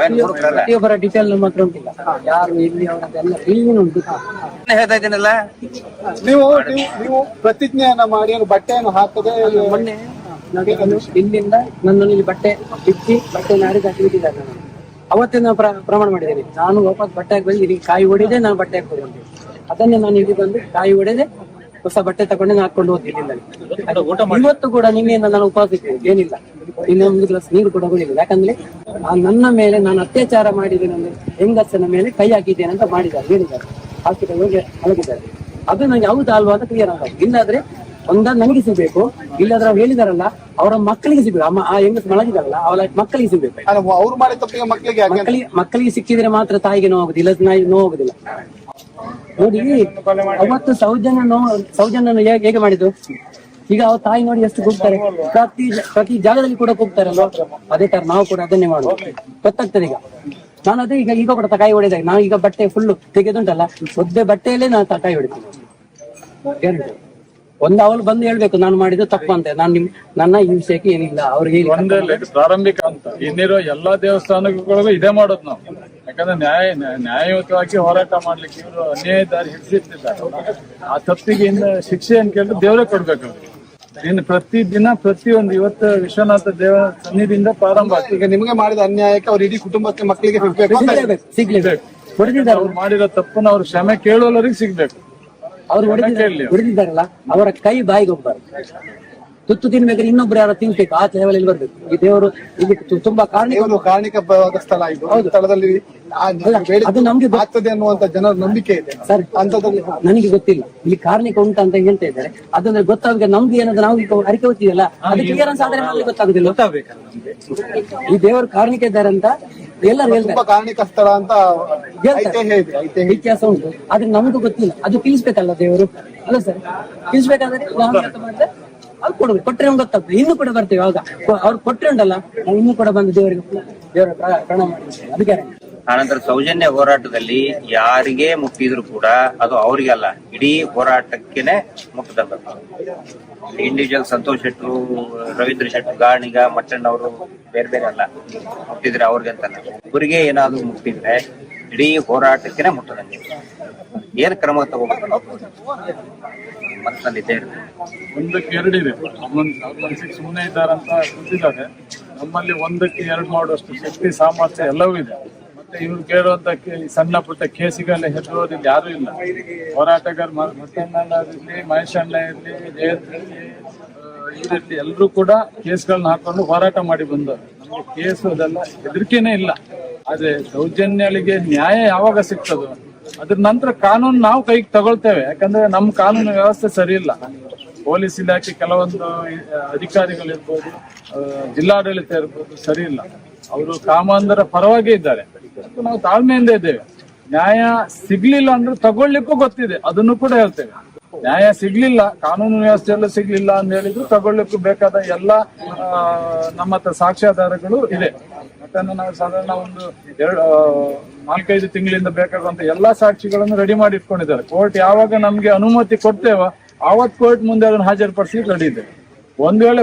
ಪ್ರತಿಯೊಬ್ಬರ ಡೀಟೇಲ್ ನಮ್ಮ ಹತ್ರ ಉಂಟಿಲ್ಲ, ಯಾರು ಇಲ್ಲಿ ಅವರದೆಲ್ಲ ಇಲ್ಲಿ ಉಂಟು. ಹೇಳ್ತಾ ಇದ್ದೀನಲ್ಲ, ನೀವು ಪ್ರತಿಜ್ಞೆಯನ್ನ ಮಾಡಿ ಬಟ್ಟೆಯನ್ನು ಹಾಕದೆ ಮೊನ್ನೆ ಇಲ್ಲಿಂದ ನನ್ನನ್ನು ಇಲ್ಲಿ ಬಟ್ಟೆ ಬಿಚ್ಚಿ ಬಟ್ಟೆಯನ್ನು ಹರಿದು ಹಾಕಿ ಬಿಟ್ಟಿದ್ದಾರೆ. ಅವತ್ತೇ ನಾನು ಪ್ರಮಾಣ ಮಾಡಿದ್ದೇನೆ, ನಾನು ವಾಪಸ್ ಬಟ್ಟೆ ಹಾಕಿ ಬಂದು ಇಲ್ಲಿ ಕಾಯಿ ಹೊಡೆದೇ ನಾನು ಬಟ್ಟೆ ಹಾಕೋದು ಅಂತ. ಅದನ್ನೇ ನಾನು ಇಲ್ಲಿ ಬಂದು ಕಾಯಿ ಹೊಡೆದೆ ಹೊಸ ಬಟ್ಟೆ ತಗೊಂಡು ನಾನು ಹಾಕೊಂಡು ಹೋಗ್ತಿದ್ದಿಲ್ಲ. ಇವತ್ತು ಕೂಡ ನಿನ್ನೆಯಿಂದ ನಾನು ಉಪವಾಸ ಇದ್ದೇನೆ, ಏನಿಲ್ಲ, ಇನ್ನೊಂದು ಗ್ಲಾಸ್ ನೀರು ಕೂಡ ಕುಡಿಲಿಲ್ಲ. ಯಾಕಂದ್ರೆ ನನ್ನ ಮೇಲೆ ನಾನು ಅತ್ಯಾಚಾರ ಮಾಡಿದ್ದೇನೆ ಅಂದ್ರೆ ಹೆಂಗಸನ ಮೇಲೆ ಕೈ ಹಾಕಿದ್ದೇನೆ ಅಂತ ಹೇಳಿದ್ದಾರೆ. ಹಾಸ್ಪಿಟಲ್ ಹೋಗಿ ಮಲಗಿದ್ದಾರೆ. ಅದು ನಂಗೆ ಯಾವ್ದು ಅಲ್ವಾ ಅಂತ ಕ್ಲಿಯರ್ ಆಗ. ಇಲ್ಲಾದ್ರೆ ಒಂದಾದ್ ನನಗೆ ಸಿಗ್ಬೇಕು, ಇಲ್ಲಾದ್ರೆ ಅವ್ರು ಹೇಳಿದಾರಲ್ಲ ಅವರ ಮಕ್ಕಳಿಗೆ ಸಿಗ್ಬೇಕು. ಆ ಹೆಂಗಸ್ ಮಲಗಿದಾರಲ್ಲ ಅವಳ ಮಕ್ಕಳಿಗೆ ಸಿಗ್ಬೇಕು. ಅವ್ರು ಮಾಡಿದ ತಪ್ಪಿಗೆ ಮಕ್ಕಳಿಗೆ ಸಿಕ್ಕಿದ್ರೆ ಮಾತ್ರ ತಾಯಿಗೆ ನೋವಾಗುದಿಲ್ಲ, ನೋವಾಗುದಿಲ್ಲ. ನೋಡಿ ಅವತ್ತು ಸೌಜನ್ಯನ ಹೇಗೆ ಮಾಡಿದ್ದು, ಈಗ ಅವ್ರ ತಾಯಿ ನೋಡಿ ಎಷ್ಟು ಕೂಗ್ತಾರೆ, ಪ್ರತಿ ಜಾಗದಲ್ಲಿ ಕೂಡ ಕೂಗ್ತಾರಲ್ವ. ಅದೇ ತರ ನಾವು ಕೂಡ ಅದನ್ನೇ ಮಾಡುವ, ಗೊತ್ತಾಗ್ತದೆ. ಈಗ ನಾನು ಅದೇ ಈಗ ಕೂಡ ಕಾಯಿ ಹೊಡೆದಾಗ ನಾವು ಈಗ ಬಟ್ಟೆ ಫುಲ್ಲು ತೆಗೆದುಂಟಲ್ಲ, ಒದ್ದೆ ಬಟ್ಟೆಯಲ್ಲೇ ನಾನು ಕಾಯಿ ಹೊಡಿತೀನಿ. ಅವಳು ಬಂದು ಹೇಳ್ಬೇಕು ನಾನು ಮಾಡಿದ್ದು ತಪ್ಪು ಅಂತ. ನನ್ನ ಈ ವಿಷಯಕ್ಕೆ ಏನಿಲ್ಲ ಅವ್ರಿಗೆ ಪ್ರಾರಂಭಿಕ ಅಂತ ಇನ್ನಿರೋ ಎಲ್ಲಾ ದೇವಸ್ಥಾನಗಳಿಗೂ ಇದೇ ಮಾಡೋದು ನಾವು. ಯಾಕಂದ್ರೆ ನ್ಯಾಯಯುತವಾಗಿ ಹೋರಾಟ ಮಾಡ್ಲಿಕ್ಕೆ ಇವರು ಅನ್ಯಾಯ ದಾರಿ ಹಿಡಿಸಿರ್ತಿದ್ದಾರೆ. ಆ ತಪ್ಪಿಗೆ ಶಿಕ್ಷೆ ಅಂತ ಕೇಳಿದ್ರೆ ದೇವರೇ ಕೊಡ್ಬೇಕು. ಇನ್ನು ಪ್ರತಿದಿನ ಪ್ರತಿಯೊಂದು ಇವತ್ತು ವಿಶ್ವನಾಥ ದೇವ ಸನ್ನಿಧಿಯಿಂದ ಪ್ರಾರಂಭ ಆಗ್ತದೆ. ಈಗ ನಿಮಗೆ ಮಾಡಿದ ಅನ್ಯಾಯಕ್ಕೆ ಅವ್ರ ಇಡೀ ಕುಟುಂಬಕ್ಕೆ ಮಕ್ಕಳಿಗೆ ಸಿಗ್ಲೇಬೇಕು. ಅವ್ರು ಮಾಡಿರೋ ತಪ್ಪನ್ನ ಅವ್ರ ಕ್ಷಮೆ ಕೇಳುವವರಿಗೆ ಸಿಗ್ಬೇಕು. ಅವ್ರು ಹೊಡೆದಿದ್ದಾರಲ್ಲ ಅವರ ಕೈ ಬಾಯಿಗೆ ಹೋಗ್ಬಾರ್ದು. ತುತ್ತು ತಿನ್ಬೇಕಾದ್ರೆ ಇನ್ನೊಬ್ರು ಯಾರು ತಿನ್ಬೇಕು, ಆ ಲೆವೆಲ್ ಬರ್ಬೇಕು. ಈ ದೇವರು ಇಲ್ಲಿ ತುಂಬಾ ಕಾರಣಿಕವಾದ ಸ್ಥಳ ಇದು. ಸ್ಥಳದಲ್ಲಿ ಅದು ನಮ್ಗೆ ಆಗ್ತದೆ ಅನ್ನುವಂತ ಜನರ ನಂಬಿಕೆ ಇದೆ ಸರ್. ಅಂತದ್ರಲ್ಲಿ ನನಗೆ ಗೊತ್ತಿಲ್ಲ ಇಲ್ಲಿ ಕಾರ್ಣಿಕ ಉಂಟ ಅಂತ ಹೇಳ್ತಾ ಇದ್ದಾರೆ. ಅದನ್ನ ಗೊತ್ತಾಗ ನಮ್ಗೆ ಏನಾದ್ರು ನಾವು ಅರಿಕೆ ಹೊತ್ತಿದಲ್ಲ, ಅದು ಕ್ಲಿಯರೆನ್ಸ್ ಆದ್ರೆ ನಮ್ಗೆ ಗೊತ್ತಾಗುದಿಲ್ಲ. ಈ ದೇವರು ಕಾರ್ಣಿಕ ಇದ್ದಾರೆ ಅಂತ ಎಲ್ಲರೂ ಹೇಳ್ತಾರೆ, ಕಾರ್ಣಿಕ ಸ್ಥಳ ಅಂತ ಇತಿಹಾಸ ಉಂಟು. ಆದ್ರೆ ನಮಗೂ ಗೊತ್ತಿಲ್ಲ, ಅದು ತಿಳಿಸ್ಬೇಕಲ್ಲ ದೇವರು. ಅಲ್ಲ ಸರ್, ತಿಳಿಸ್ಬೇಕಾದ್ರೆ ಅವ್ರು ಕೊಡ್ಬೇಕು, ಕೊಟ್ರೆ ನಮ್ಗೆ ಗೊತ್ತಾಗ್ತದೆ. ಇನ್ನು ಕೂಡ ಬರ್ತೇವೆ ಆಗ ಅವ್ರು ಕೊಟ್ರೆ ಉಂಟಲ್ಲ, ನಾವು ಇನ್ನೂ ಕೂಡ ಬಂದು ದೇವರ ಪ್ರಣಾಮ ಮಾಡ್ತೀವಿ. ಅದಕ್ಕೆ ಆನಂತರ ಸೌಜನ್ಯ ಹೋರಾಟದಲ್ಲಿ ಯಾರಿಗೇ ಮುಟ್ಟಿದ್ರು ಕೂಡ ಅದು ಅವ್ರಿಗಲ್ಲ, ಇಡೀ ಹೋರಾಟಕ್ಕೇನೆ ಮುಟ್ಟದಲ್ಲ. ಇಂಡಿವಿಜುವಲ್ ಸಂತೋಷ್ ಶೆಟ್ರು, ರವೀಂದ್ರ ಶೆಟ್ರು, ಗಾಣಿಗ, ಮಟ್ಟಣ್ಣವರು ಬೇರೆ ಬೇರೆ ಅಲ್ಲ, ಮುಟ್ಟಿದ್ರೆ ಅವ್ರಿಗಂತಲ್ಲ. ಇವರಿಗೆ ಏನಾದ್ರು ಮುಟ್ಟಿದ್ರೆ ಇಡೀ ಹೋರಾಟಕ್ಕೇನೆ ಮುಟ್ಟದಂಗೆ. ಏನ್ ಕ್ರಮ ತಗೋಬೇಕು ಮನಸ್ಸಿನಲ್ಲಿದ್ದೇ ಇರ್ತದೆ. ಒಂದಕ್ಕೆ ಎರಡಿದೆ, ಮನಸ್ಸಿಗೆ ಸುಮ್ಮನೆ ಇದ್ದಾರಂತ ಕೂತಿದ್ದಾರೆ. ನಮ್ಮಲ್ಲಿ ಒಂದಕ್ಕೆ ಎರಡು ಮಾಡುವಷ್ಟು ಶಕ್ತಿ ಸಾಮರ್ಥ್ಯ ಎಲ್ಲವೂ ಇದೆ. ಮತ್ತೆ ಇವ್ರು ಕೇಳುವಂತ ಸಣ್ಣ ಪುಟ್ಟ ಕೇಸಿಗೆಲ್ಲ ಹೆದರೋದಿಲ್ಲ ಯಾರು ಇಲ್ಲ. ಹೋರಾಟಗಾರ ಮಟ್ಟಣ್ಣ ಇರ್ಲಿ, ಮಹೇಶ್ ಅಣ್ಣ ಇರ್ಲಿ, ಜಯಂತ್ ಇರ್ಲಿ, ಇದಿರ್ಲಿ, ಎಲ್ಲರೂ ಕೂಡ ಕೇಸ್ಗಳನ್ನ ಹಾಕೊಂಡು ಹೋರಾಟ ಮಾಡಿ ಬಂದವರು. ನಮ್ಗೆ ಕೇಸು ಅದೆಲ್ಲ ಹೆದರಿಕೆನೇ ಇಲ್ಲ. ಆದ್ರೆ ಸೌಜನ್ಯಗಳಿಗೆ ನ್ಯಾಯ ಯಾವಾಗ ಸಿಗ್ತದೋ ಅದ್ರ ನಂತರ ಕಾನೂನು ನಾವು ಕೈಗೆ ತಗೊಳ್ತೇವೆ. ಯಾಕಂದ್ರೆ ನಮ್ಮ ಕಾನೂನು ವ್ಯವಸ್ಥೆ ಸರಿ ಇಲ್ಲ. ಪೊಲೀಸ್ ಇಲಾಖೆ ಕೆಲವೊಂದು ಅಧಿಕಾರಿಗಳಿರ್ಬೋದು, ಜಿಲ್ಲಾಡಳಿತ ಇರ್ಬೋದು, ಸರಿ ಇಲ್ಲ. ಅವರು ಕಾಮಾಂಧರ ಪರವಾಗಿ ಇದ್ದಾರೆ. ನಾವು ತಾಳ್ಮೆಯಿಂದ ಇದ್ದೇವೆ. ನ್ಯಾಯ ಸಿಗ್ಲಿಲ್ಲ ಅಂದ್ರೆ ತಗೊಳ್ಲಿಕ್ಕೂ ಗೊತ್ತಿದೆ, ಅದನ್ನು ಕೂಡ ಹೇಳ್ತೇವೆ. ನ್ಯಾಯ ಸಿಗ್ಲಿಲ್ಲ, ಕಾನೂನು ವ್ಯವಸ್ಥೆ ಎಲ್ಲ ಸಿಗ್ಲಿಲ್ಲ ಅಂತ ಹೇಳಿದ್ರು ತಗೊಳ್ಲಿಕ್ಕೂ ಬೇಕಾದ ಎಲ್ಲ ನಮ್ಮ ಹತ್ರ ಸಾಕ್ಷ್ಯಾಧಾರಗಳು ಇದೆ. ಯಾಕಂದ್ರೆ ನಾವು ಸಾಧಾರಣ ಒಂದು 4-5 ತಿಂಗಳಿಂದ ಬೇಕಾಗುವಂತ ಎಲ್ಲಾ ಸಾಕ್ಷಿಗಳನ್ನು ರೆಡಿ ಮಾಡಿ ಇಟ್ಕೊಂಡಿದ್ದಾರೆ. ಕೋರ್ಟ್ ಯಾವಾಗ ನಮ್ಗೆ ಅನುಮತಿ ಕೊಡ್ತೇವೋ ಆವತ್ ಕೋರ್ಟ್ ಮುಂದೆ ಅದನ್ನು ಹಾಜರುಪಡಿಸ್ಲಿಕ್ಕೆ ರೆಡಿ ಇದೆ. ಒಂದ್ ವೇಳೆ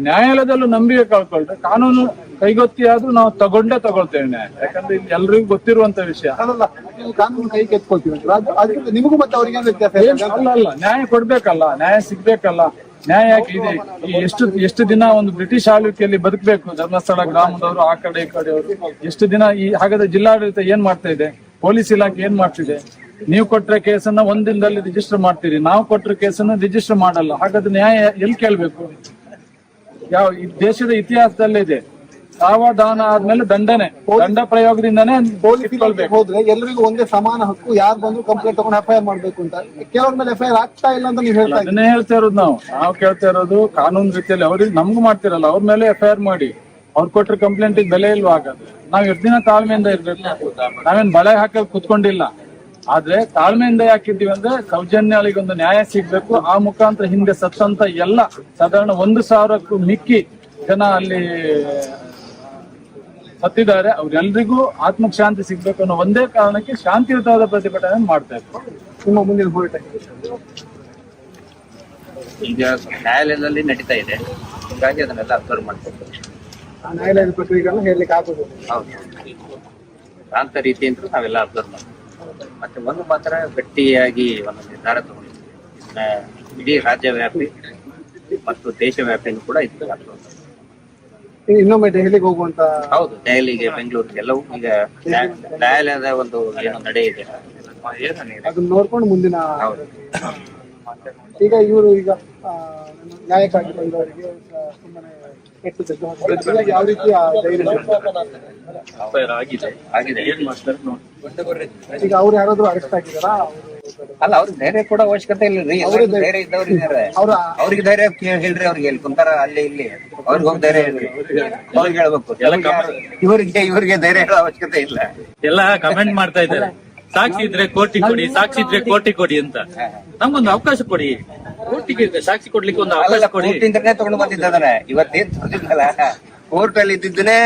ನ್ಯಾಯಾಲಯದಲ್ಲೂ ನಂಬಿಕೆ ಕಳ್ಕೊಳ್ರೆ ಕಾನೂನು ಕೈಗೊತ್ತಿ ಆದ್ರೂ ನಾವು ತಗೊಳ್ತೇವೆ ನ್ಯಾಯ. ಯಾಕಂದ್ರೆ ಇಲ್ಲಿ ಎಲ್ರಿಗೂ ಗೊತ್ತಿರುವಂತ ವಿಷಯ. ಕಾನೂನು ಕೈಗೆ ಎತ್ಕೊಳ್ತೀವಿ, ನಿಮಗೂ ಮತ್ತೆ ಅವರಿಗೆ ಅಲ್ಲ, ನ್ಯಾಯ ಕೊಡ್ಬೇಕಲ್ಲ, ನ್ಯಾಯ ಸಿಗ್ಬೇಕಲ್ಲ. ನ್ಯಾಯ ಯಾಕೆ ಇದೆ? ಎಷ್ಟು ದಿನ ಒಂದು ಬ್ರಿಟಿಷ್ ಆಳ್ವಿಕೆಯಲ್ಲಿ ಬದುಕಬೇಕು ಧರ್ಮಸ್ಥಳ ಗ್ರಾಮದವರು, ಆ ಕಡೆ ಈ ಕಡೆಯವರು ಎಷ್ಟು ದಿನ? ಹಾಗಾದ್ರೆ ಜಿಲ್ಲಾಡಳಿತ ಏನ್ ಮಾಡ್ತಾ ಇದೆ? ಪೊಲೀಸ್ ಇಲಾಖೆ ಏನ್ ಮಾಡ್ತಿದೆ? ನೀವು ಕೊಟ್ರೆ ಕೇಸನ್ನ ಒಂದಿನದಲ್ಲಿ ರಿಜಿಸ್ಟರ್ ಮಾಡ್ತೀರಿ, ನಾವು ಕೊಟ್ರೆ ಕೇಸನ್ನ ರಿಜಿಸ್ಟರ್ ಮಾಡಲ್ಲ. ಹಾಗಾದ್ರೆ ನ್ಯಾಯ ಎಲ್ಲಿ ಕೇಳ್ಬೇಕು? ಯಾವ ದೇಶದ ಇತಿಹಾಸದಲ್ಲೇ ಇದೆ, ಸಾವಧಾನ ಆದ್ಮೇಲೆ ದಂಡ ಪ್ರಯೋಗದಿಂದಾನೇ ಹೋದ್ರೆ ಎಲ್ಲರಿಗೂ ಒಂದೇ ಸಮಾನ ಹಕ್ಕು. ಯಾರು ಬಂದ್ರು ಕಂಪ್ಲೇಂಟ್ ತಗೊಂಡು FIR ಮಾಡ್ಬೇಕು ಅಂತ. ಕೆಲವ್ರ ಮೇಲೆ FIR ಆಗ್ತಾ ಇಲ್ಲ ಅಂತ ನೀವು ಹೇಳ್ತಾ ಅದನ್ನೇ ಹೇಳ್ತಾ ಇರೋದು. ನಾವು ಕೇಳ್ತಾ ಇರೋದು ಕಾನೂನು ರೀತಿಯಲ್ಲಿ ಅವ್ರಿಗೆ ನಮ್ಗೂ ಮಾಡ್ತಿರಲ್ಲ, ಅವ್ರ ಮೇಲೆ FIR ಮಾಡಿ. ಅವ್ರು ಕೊಟ್ರ ಕಂಪ್ಲೇಂಟ್ ಬೆಲೆ ಇಲ್ವಾ ಹಾಗಾದ್ರೆ? ನಾವ್ ಎಷ್ಟು ದಿನ ತಾಳ್ಮೆಯಿಂದ ಇರ್ಬೇಕು? ನಾವೇನ್ ಬಳೆ ಹಾಕಲ್ ಕುತ್ಕೊಂಡಿಲ್ಲ, ಆದ್ರೆ ತಾಳ್ಮೆಯಿಂದ ಯಾಕಿದ್ದೀವಿ ಅಂದ್ರೆ ಸೌಜನ್ಯಗಳಿಗೊಂದು ನ್ಯಾಯ ಸಿಗ್ಬೇಕು. ಆ ಮುಖಾಂತರ ಹಿಂದೆ ಸತ್ತಂತ ಎಲ್ಲ ಸಾಧಾರಣ 1,000ಕ್ಕೂ ಮಿಕ್ಕಿ ಜನ ಅಲ್ಲಿ ಸತ್ತಿದ್ದಾರೆ, ಅವ್ರೆಲ್ರಿಗೂ ಆತ್ಮಕ್ ಶಾಂತಿ ಸಿಗ್ಬೇಕು ಅನ್ನೋ ಒಂದೇ ಕಾರಣಕ್ಕೆ ಶಾಂತಿಯುತವಾದ ಪ್ರತಿಭಟನೆ ಮಾಡ್ತಾ ಇದ್ದಾರೆ. ನಿಮ್ಮ ಮುಂದಿನ ಹೋರಾಟ ಈಗ ನ್ಯಾಯಾಲಯದಲ್ಲಿ ನಡೀತಾ ಇದೆ, ಹೀಗಾಗಿ ಅದನ್ನೆಲ್ಲ ಅಬ್ಸರ್ವ್ ಮಾಡ್ಬೇಕು. ನ್ಯಾಯಾಲಯದ ಪ್ರಕ್ರಿಯೆಗಳನ್ನ ಹೇಳಲಿಕ್ಕೆ ಆಗೋದಿಲ್ಲ. ಹೌದು, ಶಾಂತ ರೀತಿಯಿಂದ ನಾವೆಲ್ಲ ಅಬ್ಸರ್ವ್ ಮಾಡ್ತೀವಿ. ಮತ್ತೆ ಒಂದು ಮಾತ್ರ ಗಟ್ಟಿಯಾಗಿ ಒಂದು ನಿರ್ಧಾರ ತಗೊಂಡಿದ್ದೀವಿ, ಇಡೀ ರಾಜ್ಯವ್ಯಾಪಿ ಮತ್ತು ದೇಶವ್ಯಾಪಿನೂ ಕೂಡ ಇದು ಅಬ್ಸರ್ವ್. ಇನ್ನೊಮ್ಮೆ ದೆಹಲಿಗೆ ಹೋಗುವಂತ? ಹೌದು, ದೆಹಲಿಗೆ, ಬೆಂಗಳೂರಿಗೆ ಎಲ್ಲವೂ ಈಗ ನ್ಯಾಯಾಲಯದ ಒಂದು ಏನು ನಡೆ ಇದೆ ಅದನ್ನ ನೋಡ್ಕೊಂಡು ಮುಂದಿನ ಹೌದು. ಈಗ ಇವರು ಈಗ ನ್ಯಾಯಕ್ಕಾಗಿ ಬಂದವರಿಗೆ ತುಂಬಾನೇ ಯಾವ ರೀತಿ ಆಗಿದೆ. ಈಗ ಅವ್ರು ಯಾರಾದ್ರೂ ಅರೆಸ್ಟ್ ಆಗಿದಾರಾ? ಅಲ್ಲ, ಅವ್ರಿಗೆ ಧೈರ್ಯ ಕೂಡ ಅವಶ್ಯಕತೆ ಇಲ್ಲ ರೀ. ಧೈರ್ಯ ಇದ್ದವ್ರು ಇದ್ದಾರೆ, ಅವ್ರಿಗೆ ಧೈರ್ಯ ಹೇಳ್ರಿ. ಅವ್ರಿಗೆ ಎಲ್ಲಿ ಕುಂತಾರ ಅಲ್ಲಿ ಇಲ್ಲಿ ಅವ್ರಿಗೆ ಹೋಗಿ ಧೈರ್ಯ ಹೇಳ್ರಿ, ಅವ್ರಿಗೆ ಹೇಳ್ಬೇಕು. ಇವ್ರಿಗೆ ಧೈರ್ಯ ಹೇಳೋ ಅವಶ್ಯಕತೆ ಇಲ್ಲ. ಎಲ್ಲ ಕಮೆಂಟ್ ಮಾಡ್ತಾ ಇದ್ದಾರೆ, ಸಾಕ್ಷಿ ಇದ್ರೆ ಕೋಟಿ ಕೊಡಿ, ಸಾಕ್ಷಿ ಇದ್ರೆ ಕೋಟಿ ಕೊಡಿ ಅಂತ. ನಮ್ಗೊಂದು ಅವಕಾಶ ಕೊಡಿ, ಕೋರ್ಟಿಗೆ ಸಾಕ್ಷಿ ಕೊಡ್ಲಿಕ್ಕೆ ಒಂದು ಅವಕಾಶ ಕೊಡಿ. ಕೋರ್ಟಿಂದನೇ ತಗೊಂಡು ಬಂದಿದ್ದಾನೆ. ಇವತ್ತೇನ್ ತಗೊಂಡಿದ್ದಲ್ಲ, ಕೋರ್ಟ್ ಅಲ್ಲಿ ಇದ್ದಿದ್ದನ್ನೇ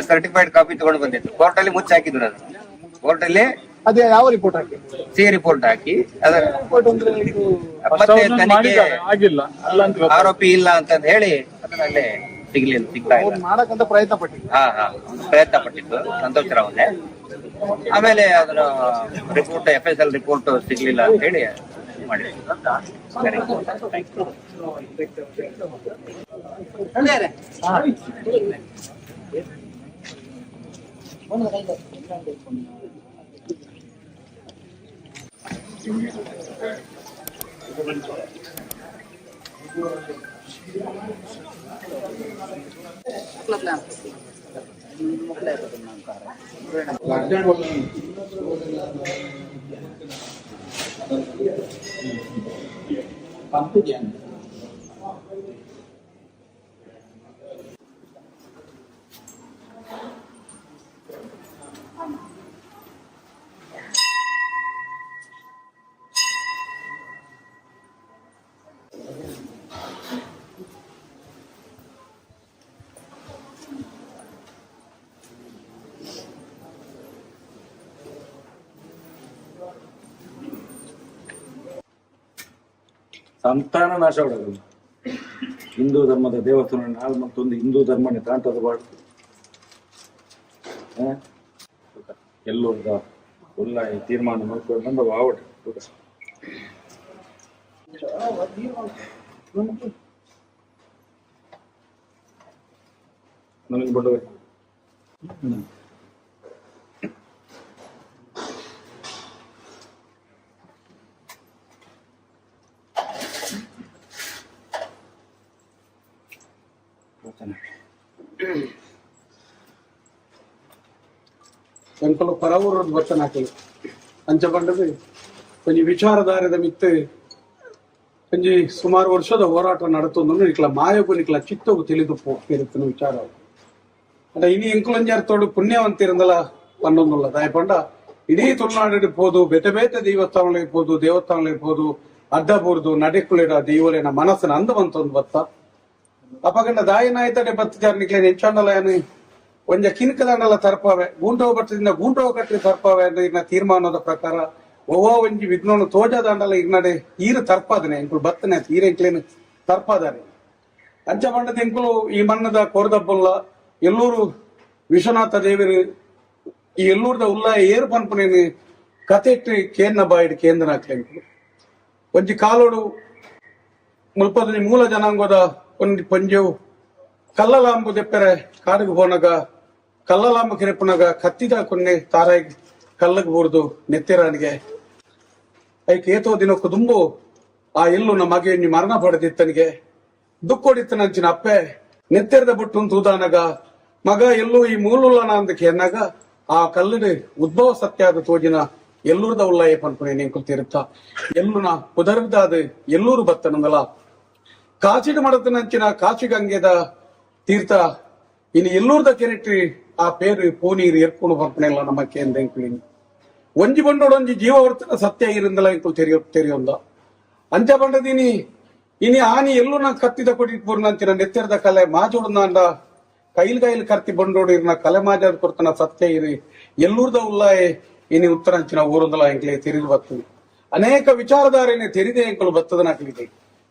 ಸರ್ಟಿಫೈಡ್ ಕಾಪಿ ತಗೊಂಡು ಬಂದಿದ್ದು. ಕೋರ್ಟ್ ಅಲ್ಲಿ ಮುಚ್ಚಿ ಹಾಕಿದ್ರು. ಅದು ಕೋರ್ಟ್ ಅಲ್ಲಿ ಅದೇ ಯಾವ ರಿಪೋರ್ಟ್ ಹಾಕಿ ಸಿ ರಿಪೋರ್ಟ್ ಹಾಕಿ ಅದರ ರಿಪೋರ್ಟ್ ಅಂದ್ರೆ ಇದು ಮತ್ತೆ ತನಿಖೆ ಆಗಿಲ್ಲ, ಆರೋಪಿ ಇಲ್ಲ ಅಂತ ಹೇಳಿ ಅದನ್ನಲ್ಲೇ ಸಿಗ್ತಾ ಇಲ್ಲ. ಮಾಡಕ್ಕಂತ ಪ್ರಯತ್ನ ಪಟ್ಟಿದ್ದು. ಪ್ರಯತ್ನ ಪಟ್ಟಿದ್ದು ಸಂತೋಷ್ ರಾವ್ನೇ. ಆಮೇಲೆ ಅದನ್ನ ರಿಪೋರ್ಟ್ FSL ರಿಪೋರ್ಟ್ ಸಿಗ್ಲಿಲ್ಲ ಅಂತ ಹೇಳಿ ಮಾಡಿದ್ರು. ಸಂತಾನ ನಾಶ ಮಾಡೋದು ಹಿಂದೂ ಧರ್ಮದ ದೇವಸ್ಥಾನ ಹಾಳು ಮತ್ತೊಂದು ಹಿಂದೂ ಧರ್ಮನೇ ಕಾಣ್ತದ ಬಾಡು ಎಲ್ಲೋದ ಒಳ್ಳೆ ತೀರ್ಮಾನ ಮಾಡ್ಕೊಂಡು ಬಂದ ಬಾವಟ ನನಗೆ ಬಡವೆ ಎಂಕಲು ಪರವೂರದ ಬರ್ತನ ಹಾಕಲು ಅಂಚ ಬಂಡದು ಕೊಂಚ ವಿಚಾರಧಾರದ ಮಿತ್ತು ಕೊಂಚ ಸುಮಾರು ವರ್ಷದ ಹೋರಾಟ ನಡತೊಂದು ನಿಕ್ಲ ಮಾಯಗು ನಿಕ್ಲ ಚಿತ್ತವು ತಿಳಿದು ಇರುತ್ತನ ವಿಚಾರ ಅಂಡ ಇನಿ ಎಂಕುಲಂಜಾರ್ತೋಡು ಪುಣ್ಯವಂತಿರಂದಲ ಪನ್ನೊಂದುಲ್ಲ ದಾಯ ಪಂಡ ಇಡೀ ತುಳುನಾಡು ಇರ್ಬೋದು ಬೇತೆ ಬೇತೆ ದೇವಸ್ಥಾನಗಳು ಇರ್ಬೋದು ದೇವಸ್ಥಾನಗಳು ಇರ್ಬೋದು ಅಡ್ಡಬೂರ್ದು ನಡೆಕುಳಿಡ ದೇವಲೇನ ಮನಸ್ಸಿನ ಅಂದವಂತೊಂದು ಬತ್ತ ಅಪಗಂಡ ದಾಯನಾಯ್ತಡೆ ಬತ್ತಿದಾರ ನಿಕ್ಲೆ ನೆಂಚಾಂಡಲಯನು ಒಂಜ ಕಿನ್ಕದಂಡಲ ತರ್ಪವೆ ಗೂಂಟೋ ಬಟ್ಟದಿಂದ ಗೂಂಟೋ ಕಟ್ಟಿ ತರ್ಪವೆ ಅಂದ್ರೆ ಇನ್ನ ತೀರ್ಮಾನದ ಪ್ರಕಾರ ಒವ್ವ ಒಂಜಿ ವಿಘ್ನೋನು ತೋಜದಂಡಲ ಇರ್ನಡೆ ಈರು ತರ್ಪಾದನೆ ಎಂಕುಲು ಬತ್ತನೆ ಈರ ಎಂಕ್ಲೇನು ತರ್ಪಾದಾನೆ ಅಂಚ ಬಂಡದ ಎಂಕುಲು ಈ ಮಣ್ಣದ ಕೊರದಬ್ಬುಲ್ಲ ಎಲ್ಲೂರು ವಿಶ್ವನಾಥ ದೇವರು ಈ ಎಲ್ಲೂರ್ದ ಉಲ್ಲ ಏರು ಪನ್ಪನೇನು ಕತೆಟ್ಟು ಕೇಂದ್ರ ಬಾಯಿಡ್ ಕೇಂದ್ರ ಹಾಕ್ಲೆಂಕುಲು ಒಂಜಿ ಕಾಲೋಡು ಮುಲ್ಪದ ಮೂಲ ಜನಾಂಗದ ಒಂದು ಪಂಜವು ಕಲ್ಲಲಾಂಬು ದೆಪ್ಪರೆ ಕಾಡಿಗೆ ಹೋನಗ ಕಲ್ಲಲಾಂಬ ಕಿರೆಪುನಗ ಕತ್ತಿದ ಕೊನ್ನೆ ತಾರಾಯಿ ಕಲ್ಲಗ್ ಬೂರ್ದು ನೆತ್ತಿರಾನಿಗೆ ಐಕ್ ಏತೋ ದಿನಕ್ಕೂ ದುಂಬು ಆ ಎಲ್ಲು ನಮ್ಮ ಮಗೆ ಮರಣ ಪಡೆದಿತ್ತನಿಗೆ ದುಕ್ಕೊಡಿತ್ತನಂಚಿನ ಅಪ್ಪೆ ನೆತ್ತೆರದ ಬುಟ್ಟು ತೂದಾನಗ ಮಗ ಎಲ್ಲೂ ಈ ಮೂಲುಲ್ಲನ ಅಂದಕ್ಕೆ ಎನ್ನಾಗ ಆ ಕಲ್ಲುಡು ಉದ್ಭವ ಸತ್ಯಾದ ತೋಜಿನ ಎಲ್ಲೂರ್ದ ಉಳ್ಳಾಯ ಪನ್ಪನೆ ನೆಂಕುತ್ತಿರುತ್ತ ಎಲ್ಲುನ ಪುದರ್ದಾದ ಎಲ್ಲೂರು ಬತ್ತನಂದಲ ಕಾಚಿಡು ಮಡತನಂಚಿನ ಕಾಚಿ ಗಂಗೆದ ತೀರ್ಥ ಇನ್ನು ಎಲ್ಲೂರ್ದ ಕೆರೆಟ್ರಿ ಆ ಪೇರು ಪೂನೀರು ಎರ್ಕೊಂಡು ಬರ್ಪನೆಲ್ಲ ನಮ್ಮ ಕೇಂದ್ರ ಎಂಕ್ಲಿ ಒಂಜಿ ಬಂಡೋಡೊಂಜಿ ಜೀವವರ್ತನ ಸತ್ಯ ಇರಿಂದಲ ಎಂಕುಲು ತೆರೆಯೊಂದ ಅಂಚ ಬಂಡದಿನಿ ಇನಿ ಆನಿ ಎಲ್ಲೂ ನಾ ಕತ್ತಿದ ಕೊಟ್ಟಿಪೂರ್ಣ ಅಂಚಿನ ನೆತ್ತೆರದ ಕಲೆ ಮಾಜೋಡ್ನಾಂಡ ಕೈಲ್ ಕರ್ತಿ ಬಂಡೋಡು ಇರ್ನ ಕಲೆ ಮಾಜಾದ ಕೊಡ್ತನ ಸತ್ಯ ಇರಿ ಎಲ್ಲೂರ್ದ ಉಲ್ಲಾಯೆ ಇನಿ ಉತ್ತರ ಅಂಚಿನ ಊರೊಂದಲ ಎಂಕ್ಲೆ ತೆರೆದು ಬರ್ತದೆ ಅನೇಕ ವಿಚಾರಧಾರೆನೆ ತೆರಿದೆ ಎಂಕಲು ಬತ್ತದ ನಾಕಲಿದೆ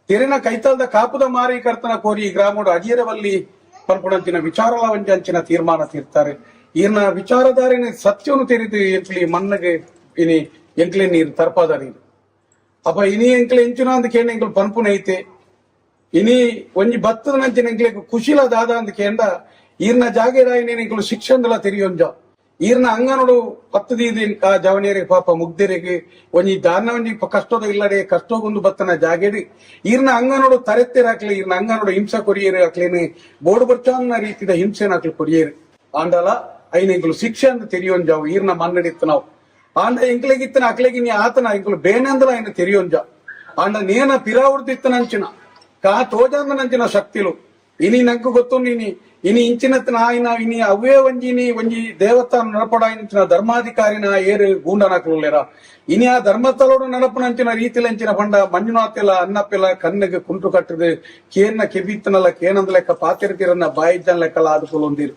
ತೆರಿನ ಕೈತಲ್ದ ಕಾಪುದ ಮಾರಿ ಕರ್ತನ ಕೋರಿ ಈ ಗ್ರಾಮೋಡು ಅಡಿಯರವಲ್ಲಿ ಪನ್ಪುಣಂಚಿನ ವಿಚಾರಲ ಒಂಜಿ ಅಂಚಿನ ತೀರ್ಮಾನ ತೀರ್ತಾರೆ ಈರ್ನ ವಿಚಾರಧಾರೆನೆ ಸತ್ಯವನ್ನು ತೆರಿದು ಎಂಕ್ಲಿ ಮಣ್ಣಗೆ ಇನಿ ಎಂಕ್ಲೆ ನೀರು ತರ್ಪಾದ ನೀರು ಅಪ್ಪ ಇನಿ ಎಂಕ್ಲೆ ಎಂಚಿನ ಅಂದ ಕೇಂಡ ಎಂಕ್ಲು ಪನ್ಪುನ ಐತೆ ಇನಿ ಒಂಜಿ ಭತ್ತದ ನಂಚಿನ ಎಂಕ್ಲೆ ಖುಷಿಲ ದಾದ ಅಂದ ಕೇಂಡ ಈರ್ನ ಜಾಗೇದಾಯಿನ ಎಂಕ್ಲು ಶಿಕ್ಷಣದಲ ತೆರಿಯೊಂಜ ಈರ್ನ ಅಂಗನೋಡು 10 ದೀದಿನ ಆ ಜವನಿಯರಿಗೆ ಪಾಪ ಮುಗ್ದೆರೆಗೆ ಒಂಜಿ ದಾನ ಒಂಜಿ ಕಷ್ಟದ ಇಲ್ಲಡೆ ಕಷ್ಟಗೊಂದು ಬತ್ತನ ಜಾಗೆಡಿ ಈರ್ನ ಅಂಗನೋಡು ತರೆತ್ತೆರಾಕ್ಲಿ ಈರ್ನ ಅಂಗನೋಡು ಹಿಂಸೆ ಕೊರಿಯೇರು ಹಾಕ್ಲೇನೆ ಬೋರ್ಡು ಬರ್ಚಾನ್ನ ರೀತಿಯ ಹಿಂಸೆನ ಹಾಕ್ಲಿ ಕೊರಿಯೇರು ಆಂಡಲ ಐನ ಎಂಕ್ಲು ಶಿಕ್ಷೆ ಅಂತ ತೆರಿಯೊಂಜಾವು ಈರ್ನ ಮನ್ನಡಿತ್ತು ನಾವು ಆಂಡ ಎಂಕ್ಲೆಗಿತ್ತನ ಅಕ್ಲೆಗಿ ನೀ ಆತನ ಎಂಕ್ಲು ಬೇನೆಂದಲ ಐನ ತೆರಿಯೊಂಜ ಆಂಡ ನೇನ ಪಿರಾವೃತ್ತಿತ್ತನಂಚಿನ ಕಾ ತೋಜಂದನಂಚಿನ ಶಕ್ತಿಲು ಇನಿ ನಂಕು ಗೊತ್ತು ನೀನಿ ಇನಿ ಇಂಚಿನತ್ತಿನ ಆಯ್ನ ಇನಿ ಅವೇ ಒಂಜಿ ದೇವಸ್ಥಾನ ನಡಪಡಾಯಿನ ಧರ್ಮಾಧಿಕಾರಿನ ಏರು ಗೂಂಡನಾಕ್ಲೇರ ಇನಿ ಆ ಧರ್ಮಸ್ಥಳೋಡು ನಡಪನಂಚಿನ ರೀತಿಲಂಚಿನ ಪಂಡ ಮಂಜುನಾಥೆಲ್ಲ ಅನ್ನಪ್ಪೆಲ್ಲ ಕಣ್ಣಿಗೆ ಕುಂಟು ಕಟ್ಟದು ಕೇನ್ನ ಕೆಬಿತ್ತನಲ್ಲ ಕೇನಂದ ಲೆಕ್ಕ ಪಾತಿರ್ತಿರನ್ನ ಬಾಯಿಜನ ಲೆಕ್ಕಲ್ಲ ಆದುಕೊಳ್ಳೊಂದಿರು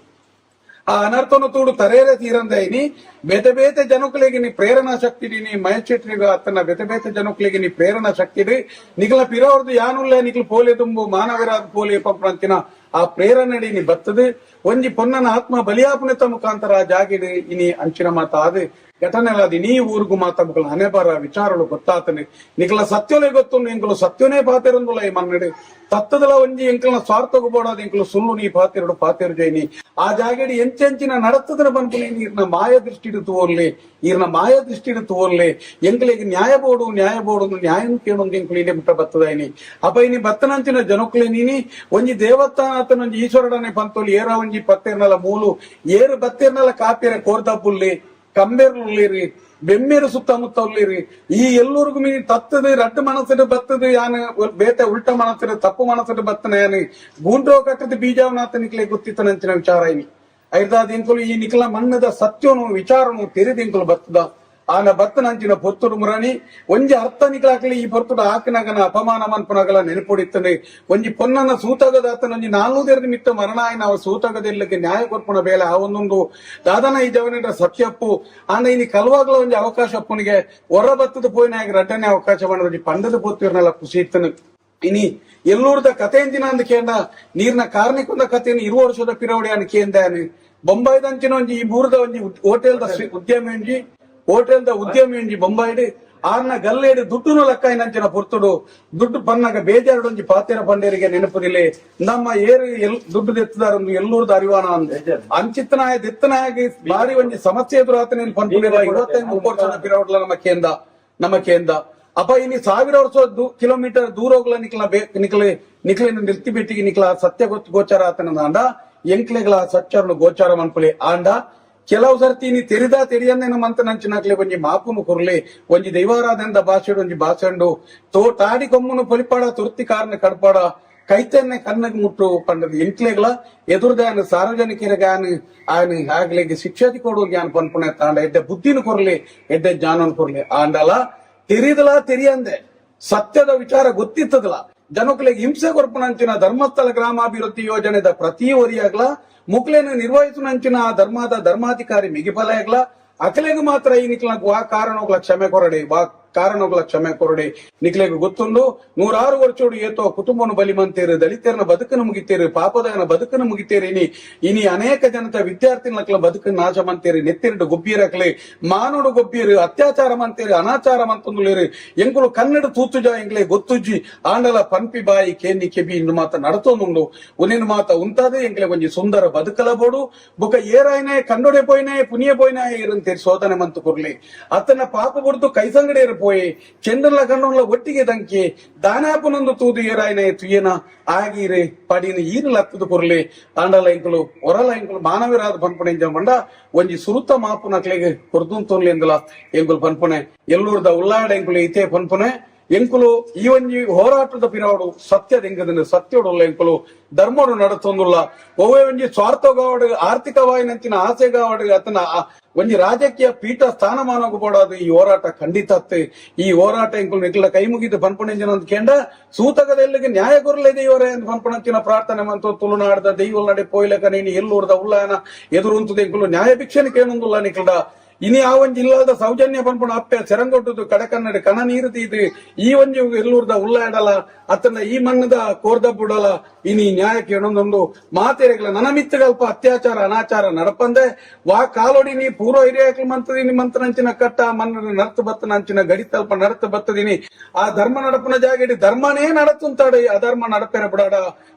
ಆ ಅನರ್ಥನು ತೂಡು ತರೇರೆ ತೀರಂದ ಇನಿ ಬೇತೆ ಜನಕುಲೆಗೆ ನೀ ಪ್ರೇರಣಾ ಶಕ್ತಿ ನೀ ಮಯಚೆಟ್ರಿಗ ಅತ್ತನ ಬೇತೆ ಜನಕುಲೆಗೆ ನೀ ಪ್ರೇರಣಾ ಶಕ್ತಿ ನಿಗಲ ಪಿರವರ್ದು ಯಾನುಲ್ಲ ನಿಗಲು ಪೋಲೆ ತುಂಬು ಮಾನವರಾದ ಪೋಲೆ ಪಂಪಂತಿನ ಆ ಪ್ರೇರಣೆ ನೀ ಬರ್ತದೆ ಒಂಜಿ ಪೊನ್ನನ ಆತ್ಮ ಬಲಿಯಾಪುನೆತ ಮುಖಾಂತರ ಜಾಗಿಡು ಇನಿ ಅಂಚಿನ ಮಾತ ಅದು ಘಟನೆಲಾದಿ ನೀ ಊರಿಗೂ ಮಾತ ಮಕ್ಕಳು ಹಣೆಬರ ವಿಚಾರಗಳು ಗೊತ್ತಾತನೆ ನಿಗಲ ಸತ್ಯಲೇ ಗೊತ್ತು ಎಂಕಲು ಸತ್ಯನೇ ಪಾತಿರಂದುಲ ಈ ಮನ್ನಡೆ ತತ್ತದಲ ಒಂಜಿ ಎಂಕಲ್ನ ಸ್ವಾರ್ಥಗೂ ಬೋಡಾದ ಎಂಕಲು ಸುಳ್ಳು ನೀ ಪಾತಿರಡು ಪಾತಿರು ಜೈನಿ ಆ ಜಾಗಡಿ ಎಂಚೆಂಚಿನ ನಡತದನ ಬಂದ್ಪುಲಿ ಈರ್ನ ಮಾಯ ದೃಷ್ಟಿಡು ತೋರ್ಲೆ ಈರ್ನ ಮಾಯ ದೃಷ್ಟಿಡು ತೋರ್ಲೆ ಎಂಕಲಿಗೆ ನ್ಯಾಯ ಬೋಡು ನ್ಯಾಯನು ಕೇಳೊಂದು ಎಂಕಲು ಇಲ್ಲೇ ಮುಟ್ಟ ಬತ್ತದಾಯಿನಿ ಅಪ್ಪ ಇನಿ ಬತ್ತನಂಚಿನ ಜನಕ್ಲೆ ನೀನಿ ಒಂಜಿ ದೇವಸ್ಥಾನ ಆತನ ಒಂಜಿ ಈಶ್ವರಡನೆ ಪಂತೋಲಿ ಏರ ಒಂಜಿ ಪತ್ತೇರ್ನಲ ಮೂಲು ಏರು ಬತ್ತೇರ್ನಲ ಕಾಪಿರ ಕೋರ್ದಬ್ಬುಲ್ಲಿ ಕಂಬೇರ್ಲಿ ಬೆಮ್ಮೇರು ಸುತ್ತಮುತ್ತ ಉಳ್ಳಿರಿ ಈ ಎಲ್ಲರಿಗೂ ಮೀನಿ ತತ್ತದು ರಡ್ಡು ಮನಸ್ಸಿಡು ಬತ್ತದು ಯಾನು ಬೇತೆ ಉಲ್ಟ ಮನಸ್ಸಿಡು ತಪ್ಪು ಮನಸ್ಸಿಡು ಬತ್ತನ ಯಾನು ಗೂಂಡ್ರೋ ಕಟ್ಟದ ಬೀಜವನಾಥ ನಿಕ್ಲೆ ಗೊತ್ತಿತ್ತನಂಚಿನ ವಿಚಾರ ಇನಿ ಐದಾದ ಇಂಕಲು ಈ ನಿಕ್ಲ ಮಣ್ಣದ ಸತ್ಯನು ವಿಚಾರನು ತೆರೆದಿಂಕಲು ಬತ್ತದ ಆನ ಬತ್ತನಂಚಿನ ಪೊತ್ತುಡು ಮುರಾಣಿ ಒಂಜಿ ಅರ್ಥ ನಿಕ್ಲಾಕ್ಲಿ ಈ ಪೊರ್ತುಡು ಆಕಿನಗನ ಅಪಮಾನ ಮನ್ಪುನಗಲ ನೆನಪುಡಿತ್ತನೆ ಒಂಜಿ ಪೊನ್ನನ ಸೂತಗದಾತನ ಒಂಜಿ 4 ಮಿತ್ತ ಮರಣ ಆಯ್ನ ಅವ ಸೂತಗದೆಲ್ಲಕ್ಕೆ ನ್ಯಾಯ ಕೊರ್ಪುನ ಬೇಲೆ ಆ ಒಂದೊಂದು ದಾದನ ಈ ಜವನಿನ ಸತ್ಯಪ್ಪು ಆಂಡ ಇನಿ ಕಲ್ವಾಗ್ಲ ಒಂಜಿ ಅವಕಾಶ ಅಪ್ಪನಿಗೆ ಹೊರ ಬತ್ತದ ಪೋಯಿನಾಗ ರಡ್ಡನೆ ಅವಕಾಶ ಬಂದ ಒಂಜಿ ಪಂಡದ ಪೊತ್ತಿರ್ನೆಲ್ಲ ಖುಷಿ ಇತ್ತನು ಇನಿ ಎಲ್ಲೂರ್ದ ಕತೆ ಎಂಜಿನ ಅಂದ ಕೇಂದ ನೀರ್ನ ಕಾರ್ಣಿಕೊಂಡ ಕಥೆಯನ್ನು 20 ವರ್ಷದ ಪಿರವಡಿ ಅನ್ ಕೇಂದಾನು ಬೊಂಬಾಯ್ದಂಚಿನ ಒಂಜಿ ಈ ಮೂರದ ಒಂಜಿ ಉದ್ಯಮಿ ಒಂಜಿ ಬೊಂಬಾಯ್ಡು ಆರ್ನ ಗಲ್ಲೇಡು ದುಡ್ಡುನ ಲೆಕ್ಕಾಯಿನಂಚಿನ ಪೊರ್ತುಡು ದುಡ್ಡು ಪನ್ನಾಗ ಬೇಜಾರು ಒಂಜಿ ಪಾತಿರ ಪಂಡೇರಿಗೆ ನೆನಪುದಿಲೆ ನಮ್ಮ ಏರು ದುಡ್ಡು ದೆತ್ತದಾರೊಂದು ಎಲ್ಲೂರ್ದ ಅರಿವಾನ ಅಂದೆ ಅಂಚಿತ್ತನಾಯ ದೆತ್ತನಾಗಿ ಬಾರಿ ಒಂಜಿ ಸಮಸ್ಯೆ ಎದುರಾತನ ಪಂಪುಡಿರ 25 ವರ್ಷದ ಪಿರವಡ್ಲ ನಮ್ಮ ಕೇಂದ ಅಪ್ಪ ಇನಿ 1000 ವರ್ಷ ಕಿಲೋಮೀಟರ್ ದೂರ ಹೋಗ್ಲ ನಿಕ್ಲೆ ನಿರ್ತಿ ಬೆಟ್ಟಿಗೆ ನಿಕ್ಲ ಸತ್ಯ ಗೋಚಾರ ಆತನ ಆಂಡ ಎಂಕ್ಲೆಗಳ ಸತ್ಯವನ್ನು ಗೋಚಾರ ಮನ್ಪುಲೆ ಆಂಡ ಕೆಲವು ಸರ್ತಿ ನೀ ತೆರಿಯಂದೇನ ಮಂತ ನಂಚಿನಾಕ್ಲೆ ಒಂಜಿ ಮಾಪುನು ಕೊರ್ಲೆ ಒಂಜಿ ದೈವಾರಾಧನದ ಭಾಷೆಡು ಒಂಜಿ ಭಾಷಂಡು ತಾಡಿ ಕೊಮ್ಮುನು ಪೊಲಿಪಾಡ ತುರ್ತಿ ಕಾರಣ ಕಡ್ಪಾಡ ಕೈತನ್ನೆ ಕಣ್ಣಗ್ ಮುಟ್ಟು ಪಂಡದ ಎಂಕ್ಲೆಗಳ ಎದುರುದಾನ ಸಾರ್ವಜನಿಕರಿಗೆ ಆಯ್ನ ಆಗ್ಲಿಗೆ ಶಿಕ್ಷಾತಿ ಕೊಡುವ ಜ್ಞಾನ ಪನ್ಪುಣೆ ತಾಂಡ ಎಡ್ಡೆ ಬುದ್ಧಿನ ಕೊರ್ಲೆ ಎಡ್ಡೆ ಜ್ಞಾನನ ಕೊರ್ಲೆ ಆಂಡಲ ತೆರಿಯಂದೆ ಸತ್ಯದ ವಿಚಾರ ಗೊತ್ತಿತ್ತದಲ್ಲ ಜನಕ್ಲೆಗೆ ಹಿಂಸೆ ಕೊರ್ಪುನಂಚಿನ ಧರ್ಮಸ್ಥಳ ಗ್ರಾಮಾಭಿವೃದ್ಧಿ ಯೋಜನೆದ ಪ್ರತಿ ವರಿಯಾಗ್ಲ ಮುಕ್ಲೇನ ನಿರ್ವಹಿಸುನಂಚಿನ ಧರ್ಮಾಧಿಕಾರಿ ಮಿಗಿಫಲಾಗ್ಲ ಅಕಲೆಗೂ ಮಾತ್ರ ಈ ನಿಕ್ಲಗ್ ವಾ ಕಾರಣೋಗ್ಲ ಕ್ಷಮೆ ಕೊರಡೆ ನಿಕ್ಲೆಗೆ ಗೊತ್ತುಂಡು 106 ವರ್ಷೋಡು ಏತೋ ಕುಟುಂಬನು ಬಲಿಮಂತೇರು ದಲಿತರನ ಬದುಕನ್ನು ಮುಗಿತೇರು ಪಾಪದನ ಬದುಕನ್ನು ಮುಗಿತೇರಿ ಇನಿ ಅನೇಕ ಜನತ ವಿದ್ಯಾರ್ಥಿಗಳ ಬದುಕನ್ನು ನಾಶ ಮಂತೇರಿ ನೆತ್ತೆರಡು ಗೊಬ್ಬೀರಕ್ಲೆ ಮಾನೋಡು ಗೊಬ್ಬೀರು ಅತ್ಯಾಚಾರ ಮಂತೇರಿ ಅನಾಚಾರ ಮಂತಂದುಲೇರು ಎಂಕುಲು ಕನ್ನಡ ತೂತುಜ ಎಂಗ್ಲೆ ಗೊತ್ತುಜ್ಜಿ ಆಂಡಲ ಪನ್ಪಿ ಬಾಯಿ ಕೇನಿ ಕೆಬಿ ಇನ್ನು ಮಾತ ನಡತೊಂದುಂಡು ಉನಿನ ಮಾತ ಉಂತಾದೆ ಎಂಗ್ಲೆ ಒಂಜಿ ಸುಂದರ ಬದುಕಲ ಬೋಡು ಬುಕ ಏರಾಯ್ನೆ ಕನ್ನೊಡೆ ಪೋಯ್ನೆ ಪುನಿಯ ಪೋಯ್ನೆ ಇರಂತೇರಿ ಶೋಧನೆ ಮಂತು ಕೊರ್ಲಿ ಅತನ ಪಾಪ ಬುಡ್ದು ಕೈಸಂಗಡೇರು ಪೋಯಿ ಚಂದ್ರಲ ಕಣ್ಣುಳ್ಳ ಒಟ್ಟಿಗೆ ದಂಕಿ ದಾನಾಪನೊಂದು ತೂದು ಏರಾಯ್ನ ತುಯ್ಯನ ಆಗಿರೆ ಪಡಿನ ಈರಲ ಹತ್ತದು ಕೊರ್ಲೆ ಆಂಡಲ ಇಂಕಲು ಹೊರಲ ಇಂಕಲು ಮಾನವರಾದ ಪನ್ಪುಣೆ ಮಂಡ ಒಂಜಿ ಸುರುತ ಮಾಪುನಕ್ಲೆಗೆ ಕೊರ್ದು ತೋರ್ಲಿ ಎಂದಲ ಎಂಕುಲು ಪನ್ಪುಣೆ ಎಲ್ಲೂರ್ದ ಉಳ್ಳಾಡ ಎಂಕುಲು ಇತೇ ಪನ್ಪುಣೆ ಎಂಕುಲು ಈ ಒಂಜಿ ಹೋರಾಟದ ಪಿರಾವಡು ಸತ್ಯದ ಎಂಕದನ್ನು ಸತ್ಯೋಡುಲ್ಲ ಎಂಕುಲು ಧರ್ಮಡು ನಡತೊಂದುಲ್ಲ ಒವ್ವೇ ಒಂಜಿ ಸ್ವಾರ್ಥಗಾವಡು ಆರ್ಥಿಕವಾಯಿನಂಚಿನ ಆಸೆಗಾವಡು ಅತನ ಒಂಜಿ ರಾಜಕೀಯ ಪೀಠ ಸ್ಥಾನಮಾನಗೂ ಬೋಡಾದು ಈ ಹೋರಾಟ ಖಂಡಿತತ್ತೆ. ಈ ಹೋರಾಟ ಎಂಕುಲು ನಿಖಿಲ ಕೈ ಮುಗಿದು ಪನ್ಪುಣಂಜಿನ ಕೆಂಡ ಸೂತಕದೆಲ್ಲಿಗೆ ನ್ಯಾಯ ಕೊರಲೆ ದೇವರೇ ಎಂದು ಪನ್ಪುಣಂಚಿನ ಪ್ರಾರ್ಥನೆ ಮಂತು ತುಳುನಾಡದ ದೈವಲ್ ನಡೆ ಪೋಯ್ಲಕ ನೀನು ಎಲ್ಲೂರ್ದ ಉಳ್ಳಾಯನ ಎದುರುಂತದ ಎಂಕುಲು ನ್ಯಾಯ ಭಿಕ್ಷಣೆ ಕೇಳೊಂದುಲ್ಲ ನಿಖಿಲ ಇನಿ ಆ ಒಂಜಿ ಇಲ್ಲದ ಸೌಜನ್ಯ ಪನ್ಪುಣ ಅಪ್ಪೆ ಸೆರಂಗೊಟ್ಟದು ಕಡಕನ್ನಡೆ ಕಣ ನೀರು ತೀದು ಈ ಒಂಜಿ ಎಲ್ಲೂರ್ದ ಉಳ್ಳಾಡಲ ಅತನ ಈ ಮಣ್ಣದ ಕೋರ್ದ ಬುಡಲ ಇನಿ ನ್ಯಾಯ ಕೇಳೊಂದೊಂದು ಮಾತೆರೆಗಳ ನನ್ನ ಮಿತ್ತಗಲ್ಪ ಅತ್ಯಾಚಾರ ಅನಾಚಾರ ನಡಪಂದೆ ವಾ ಕಾಲೋಡಿ ನೀ ಪೂರ್ವ ಹಿರಿಯಕಲ್ ಮಂತ್ರದಿನಿ ಮಂತ್ರನಂಚಿನ ಕಟ್ಟ ಮನ್ನ ನರ್ತ ಬತ್ತನಂಚಿನ ಗಡಿ ತಲ್ಪ ನಡತ ಬತ್ತದಿನಿ ಆ ಧರ್ಮ ನಡಪನ ಜಾಗಡಿ ಧರ್ಮನೇ ನಡತುಂತಾಡ ಅಧರ್ಮ ನಡಪೆರ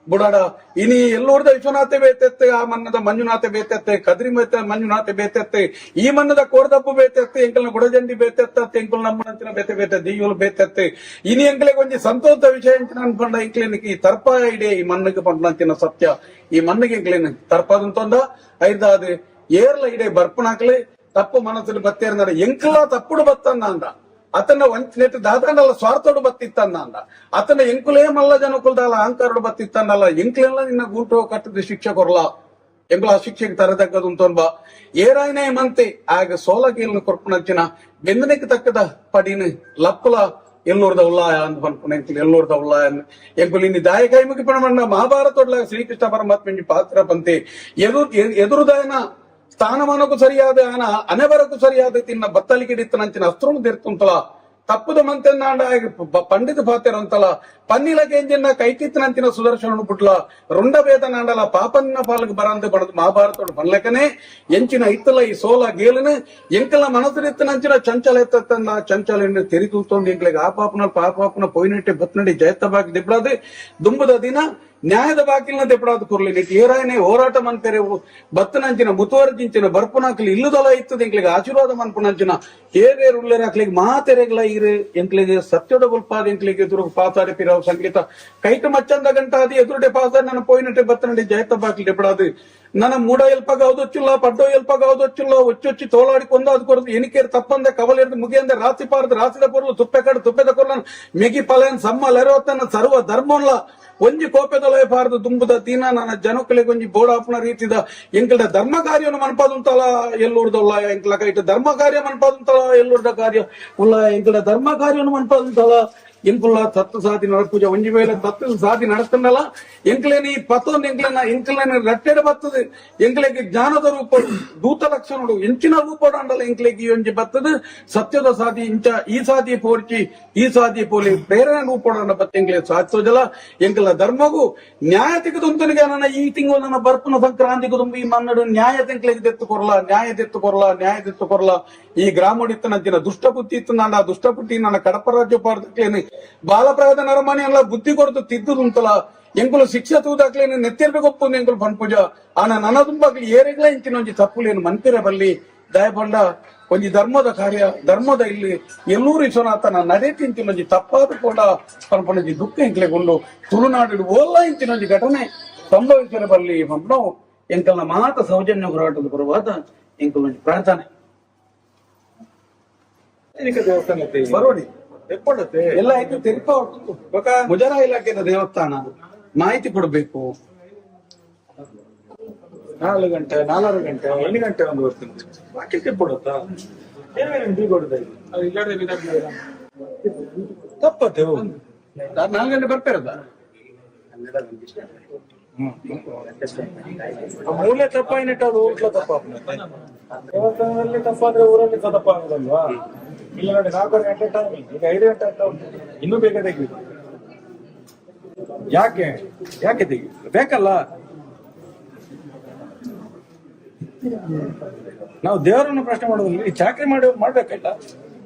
ಬುಡಾಡ ಇನಿ ಎಲ್ಲೂರ್ದ ವಿಶ್ವನಾಥ ಬೇತೆತ್ತೆ ಆ ಮನ್ನದ ಮಂಜುನಾಥ ಬೇತೆತ್ತೆ ಕದ್ರಿ ಮಂಜುನಾಥ ಬೇತೆತ್ತೆ ಈ ಮನ್ನದ ಕೋರ್ದಪ್ಪು ಬೇತೆತ್ತೆ ಎಂಕಲ್ನ ಗುಡಜಂಡಿ ಬೇತೆತ್ತೆ ಎಂಕಲ್ ನಮ್ಮನಂಚಿನ ಬೇತೆ ದೀವಲು ಬೇತೆತ್ತೆ ಇನಿ ಎಂಕಲಿಗೆ ಒಂಜಿ ಸಂತೋಷ ವಿಷಯ ಅನ್ಕೊಂಡ ಎಂಕ್ಲೇನಿಗೆ ಈ ತರ್ಪ ಇಡೇ ಈ ಮಣ್ಣಿಗೆ ಪಂಪನಂಚಿನ ಸತ್ಯ ಈ ಮಣ್ಣಿಗೆ ಎಂಕ್ಲೇನು ತರ್ಪದಂತೊಂದ ಐದಾದು ಏರ್ಲ ಇಡೇ ಬರ್ಪಣಾಕ್ಲೆ ತಪ್ಪು ಮನಸ್ಸಲ್ಲಿ ಬತ್ತೇರ್ನಾಡ ಎಂಕಲ ತಪ್ಪುಡು ಬತ್ತಂದ ಅಂದ ಅತನ ನೆಟ್ಟು ದಾದಾಂಡಲ್ಲ ಸ್ವಾರ್ಥೋಡು ಬತ್ತಿತ್ತಂದ ಅಂದ ಅತನ ಎಂಕುಲೇ ಮಲ್ಲ ಜನಕುಲ್ದಾಲ ಅಹಂಕಾರೋಡು ಬತ್ತಿತ್ತಂದಲ್ಲ ಎಂಕ್ಲೆಲ್ಲ ನಿನ್ನ ಗೂಟು ಕಟ್ಟದ ಶಿಕ್ಷೆ ಕೊರಲ ಎಂಕುಲ ಆ ಶಿಕ್ಷೆಗೆ ತರದಕ್ಕದು ಅಂತೊಂಬ ಏರಾಯ್ನೇ ಮಂತೆ ಆಗ ಸೋಲಗೀಲ್ನ ಕೊರ್ಪುನಂಚಿನ ಬೆಂದನೆಗೆ ತಕ್ಕದ ಪಡಿನ ಲಪ್ಪುಲ ಎಲ್ಲೂರ್ದ ಉಲ್ಲಾಯ ಅಂತ ಪನ್ಪುಣ ಎಲ್ಲೂರ್ದ ಉಲ್ಲಾಯ ಎಂಕುಲು ಇನ್ನು ದಾಯಕಾಯಿ ಮುಗಿ ಪಣ ಮಹಾಭಾರತೊಡ್ಲ ಶ್ರೀಕೃಷ್ಣ ಪರಮಾತ್ಮ ಪಾತ್ರ ಪಂತೆ ಎದುರುದಾಯನ ಸ್ಥಾನಮಾನಕ್ಕೂ ಸರಿಯಾದ ಅನೆವರಕ್ಕೂ ಸರಿಯಾದ ತಿನ್ನ ಬತ್ತಲಿಗಿಡಿತ್ತನಂಚಿನ ಅಸ್ತ್ರೂ ತಿರ್ತುಂತಲ ತಪ್ಪದ ಮಂತೆನ್ನಾಂಡ ಪಂಡಿತ ಪಾತೆರಂತಲ ಪನ್ನಿಲ ಕೇಂಜಿನ ಕೈಕಿತ್ತಿನಂಚಿನ ಸುದರ್ಶನ ಪುಟ್ಲ ರುಂಡಭೇದ ನಾಂಡಲ ಪಾಪನ್ನ ಪಾಲಕ ಬರಂದು ಬಡದು ಮಹಾಭಾರತೋಡು ಪನ್ಲೆಕನೆ ಎಂಚಿನ ಇತ್ತಲ ಈ ಸೋಲ ಗೇಲನ ಎಂಕಲ ಮನಸ್ಸಿರಿತ್ತನಂಚಿನ ಚಂಚಲ ಎತ್ತನ್ನ ಚಂಚಲ ತೆರಿತೂತೊಂದು ಎಂಕ್ಲೆಗೆ ಆ ಪಾಪನ ಪೊಯ್ನಟ್ಟೆ ಬತ್ನಡಿ ಜಯತ್ತ ಬಾಕಿ ದಿಬ್ಬಾದು ದುಂಬದ ದಿನ ನ್ಯಾಯದ ಬಾಕಿಲ್ನ ದೆಪ್ಪಡಾದ ಕುರ್ಲಿ ನಿಟ್ಟು ಏರಾಯನೆ ಹೋರಾಟ ಮನ್ಪೆರೆ ಬತ್ತನಂಚಿನ ಮುತುವರ್ಜಿಂಚಿನ ಬರ್ಪುನಾಕ್ಲಿ ಇಲ್ಲುದಲ ಇತ್ತದ ಎಂಕ್ಲಿಗೆ ಆಶೀರ್ವಾದ ಮನ್ಪುನಂಚಿನ ಏರೇರು ಉಳ್ಳೆರಾಕ್ಲಿಗೆ ಮಾತೆರೆಗ್ಲ ಇರು ಎಂಕ್ಲಿಗೆ ಸತ್ಯದ ಬುಲ್ಪಾದ ಎಂಕ್ಲಿಗೆ ಎದುರು ಪಾತಾಡೆ ಪಿರಾವ್ ಸಂಗೀತ ಕೈಟ ಮಚ್ಚಂದ ಗಂಟಾದಿ ಎದುರುಡೆ ಪಾಸ ನನ್ನ ಪೋಯಿನಟ್ಟೆ ಬತ್ತನಡಿ ಜಯತ್ತ ಬಾಕಿ ದೆಪ್ಪಡಾದು ನನ್ನ ಮೂಡ ಎಲ್ಪಾಗ ಅವದೊಚ್ಚಿಲ್ಲ ಪಡ್ಡೋ ಎಲ್ಪಾಗ ಅವದೊಚ್ಚಿಲ್ಲ ಒಚ್ಚೊಚ್ಚಿ ತೋಲಾಡಿ ಕೊಂದಾದ್ ಕೊರದು ಎನಿಕೇರು ತಪ್ಪಂದೆ ಕವಲೆರ್ದು ಮುಗಿಯಂದೆ ರಾಸಿ ಪಾರ್ದು ರಾಸಿದ ಕೊರಲು ತುಪ್ಪೆ ಕಡು ತುಪ್ಪೆದ ಕೊರಲ ಮೆಗಿ ಪಲೆನ್ ಸಮ್ಮ ಲೆರೋತನ ಸರ್ವ ಧರ್ಮಲ್ಲ ಒಂಜಿ ಕೋಪೆದೊಲಯ ಪಾರ್ದು ದುಂಬುದ ದಿನ ನನ್ನ ಜನಕ್ಕಲಿಗೆ ಒಂಜಿ ಬೋಡಾಪನ ರೀತಿದ ಎಂಕಲ ಧರ್ಮ ಕಾರ್ಯವನ್ನು ಮನ್ಪಾದುಂತಲ ಎಲ್ಲೂರ್ದ ಉಲ್ಲಾಯ ಎಂಕಲ ಕೈಟ ಧರ್ಮ ಕಾರ್ಯ ಮನ್ಪಾದುಂತಲ ಎಲ್ಲೂರ್ದ ಕಾರ್ಯ ಉಲ್ಲಾಯ ಎಂಕಲ ಧರ್ಮ ಕಾರ್ಯವನ್ನು ಮನ್ಪಾದುಂತಲ ಎಂಕುಲ್ಲ ತತ್ವ ಸಾಧಿ ನಡಪೂಜ ಒಂಜಿ ವೇಳೆ ತತ್ವ ಸಾಧಿ ನಡತನಲ್ಲ ಎಂಕ್ಲೇನಿ ಪತ್ತೊಂದು ಎಂಕ್ಲೇನ ರಟ್ಟೆಡೆ ಬರ್ತದೆ ಎಂಕ್ಲೆಗೆ ಜ್ಞಾನದ ರೂಪ ದೂತ ಲಕ್ಷಣಗಳು ಎಂಚಿನ ರೂಪಡಂಡಲ್ಲ ಎಂಕ್ಲೆಗೆ ಈ ಒಂಜಿ ಬರ್ತದೆ ಸತ್ಯದ ಸಾಧಿ ಇಂಚ ಈ ಸಾಧಿ ಪೋರ್ಚಿ ಈ ಸಾಧಿ ಪೋಲಿ ಪ್ರೇರಣೆ ರೂಪಡಂಡ ಬತ್ತ ಎಂಕ್ಲೆ ಸಾಧ್ಯೋಜಲ ಎಂಕಲ ಧರ್ಮಗೂ ನ್ಯಾಯ ತೆಗೆದುಂತನಿಗೆ ನನ್ನ ಈ ತಿಂಗಳು ನನ್ನ ಬರ್ಪನ ಸಂಕ್ರಾಂತಿಗೂ ತುಂಬಿ ಈ ಮನ್ನಡು ನ್ಯಾಯ ತೆಂಕ್ಲೆಗೆ ತೆತ್ತು ಕೊರಲ ಈ ಗ್ರಾಮಡಿತ್ತನಂಚಿನ ದುಷ್ಟಬುದ್ಧಿ ಇತ್ತು ನನ್ನ ದುಷ್ಟಬುದ್ಧಿ ನನ್ನ ಕಡಪ ರಾಜ್ಯ ಪಾರ್ದಕ್ಲೇನೆ ಬಾಲಪ್ರಾಯದ ನರಮಣಿ ಎಲ್ಲ ಬುದ್ಧಿ ಕೊರತು ತಿದ್ದುದುಂತಲ ಎಂಕುಲು ಶಿಕ್ಷೆ ತೂದಾಕ್ಲೇನು ನೆತ್ತಿರ್ಬೇಕೊಪ್ಪು ಎಂಕುಲು ಪನ್ಪುಜ ಆನ ನನ್ನ ತುಂಬಾಗ್ಲಿ ಏರೆಗ್ಲ ಇಂಚಿನ ಒಂಜಿ ತಪ್ಪುಲೇನು ಮನ್ಪಿರ ಬಲ್ಲಿ ದಯಪಂಡ ಒಂಜಿ ಧರ್ಮದ ಇಲ್ಲಿ ಎಲ್ಲೂರು ವಿಶ್ವನಾಥನ ನಡೆ ಇಂಚಿನ ಒಂಜಿ ತಪ್ಪಾದ ಕೂಡ ಪನ್ಪಣಜಿ ದುಃಖ ಎಂಕ್ಲೆಗೊಂಡು ತುಳುನಾಡು ಓಲ್ಲ ಇಂಚಿನ ಒಂಜಿ ಘಟನೆ ಸಂಭವಿಸಿರ ಬಲ್ಲಿ ಪಂಪಣ ಎಂಕಲ್ನ ಮಾತ ಸೌಜನ್ಯ ಹೋರಾಟದ ಪರವಾದ ಎಂಕಲ್ ಒಂಜಿ ಪ್ರಾರ್ಥನೆ ಬರೋಡಿ ಎಲ್ಲ ಆಯ್ತು ತಿರ್ಪ ಮುಜರಾ ಇಲಾಖೆದ ದೇವಸ್ಥಾನ ಮಾಹಿತಿ ಕೊಡಬೇಕು 4 ಗಂಟೆ 4 ಗಂಟೆ 1 ಗಂಟೆ ಒಂದು ಬರ್ತೀನಿ ಬಾಕಿ ಕೊಡುತ್ತಾ ತಪ್ಪತ್ತೆ 4 ಗಂಟೆ ಬರ್ತಿರದ ಮೂಲೆ ತಪ್ಪಾಯಿನಿಟ್ಟು ಊಟ್ಲ ತಪ್ಪ ದೇವಸ್ಥಾನದಲ್ಲಿ ತಪ್ಪಾದ್ರೆ ಊರಲ್ಲಿ ತಪ್ಪ ಆಗುದಲ್ವಾ ಇಲ್ಲ ನೋಡಿ 4 ಗಂಟೆ ಟೈಮಿಂಗ್ ಈಗ 5 ಗಂಟೆ ಆಗ್ತಾ ಉಂಟು ಇನ್ನೂ ಬೇಗ ತೆಗಿ ಯಾಕೆ ತೆಗಿ ಬೇಕಲ್ಲ ನಾವು ದೇವರನ್ನು ಪ್ರಶ್ನೆ ಮಾಡೋದಿಲ್ಲ ಚಾಕರಿ ಮಾಡ್ಬೇಕಲ್ಲ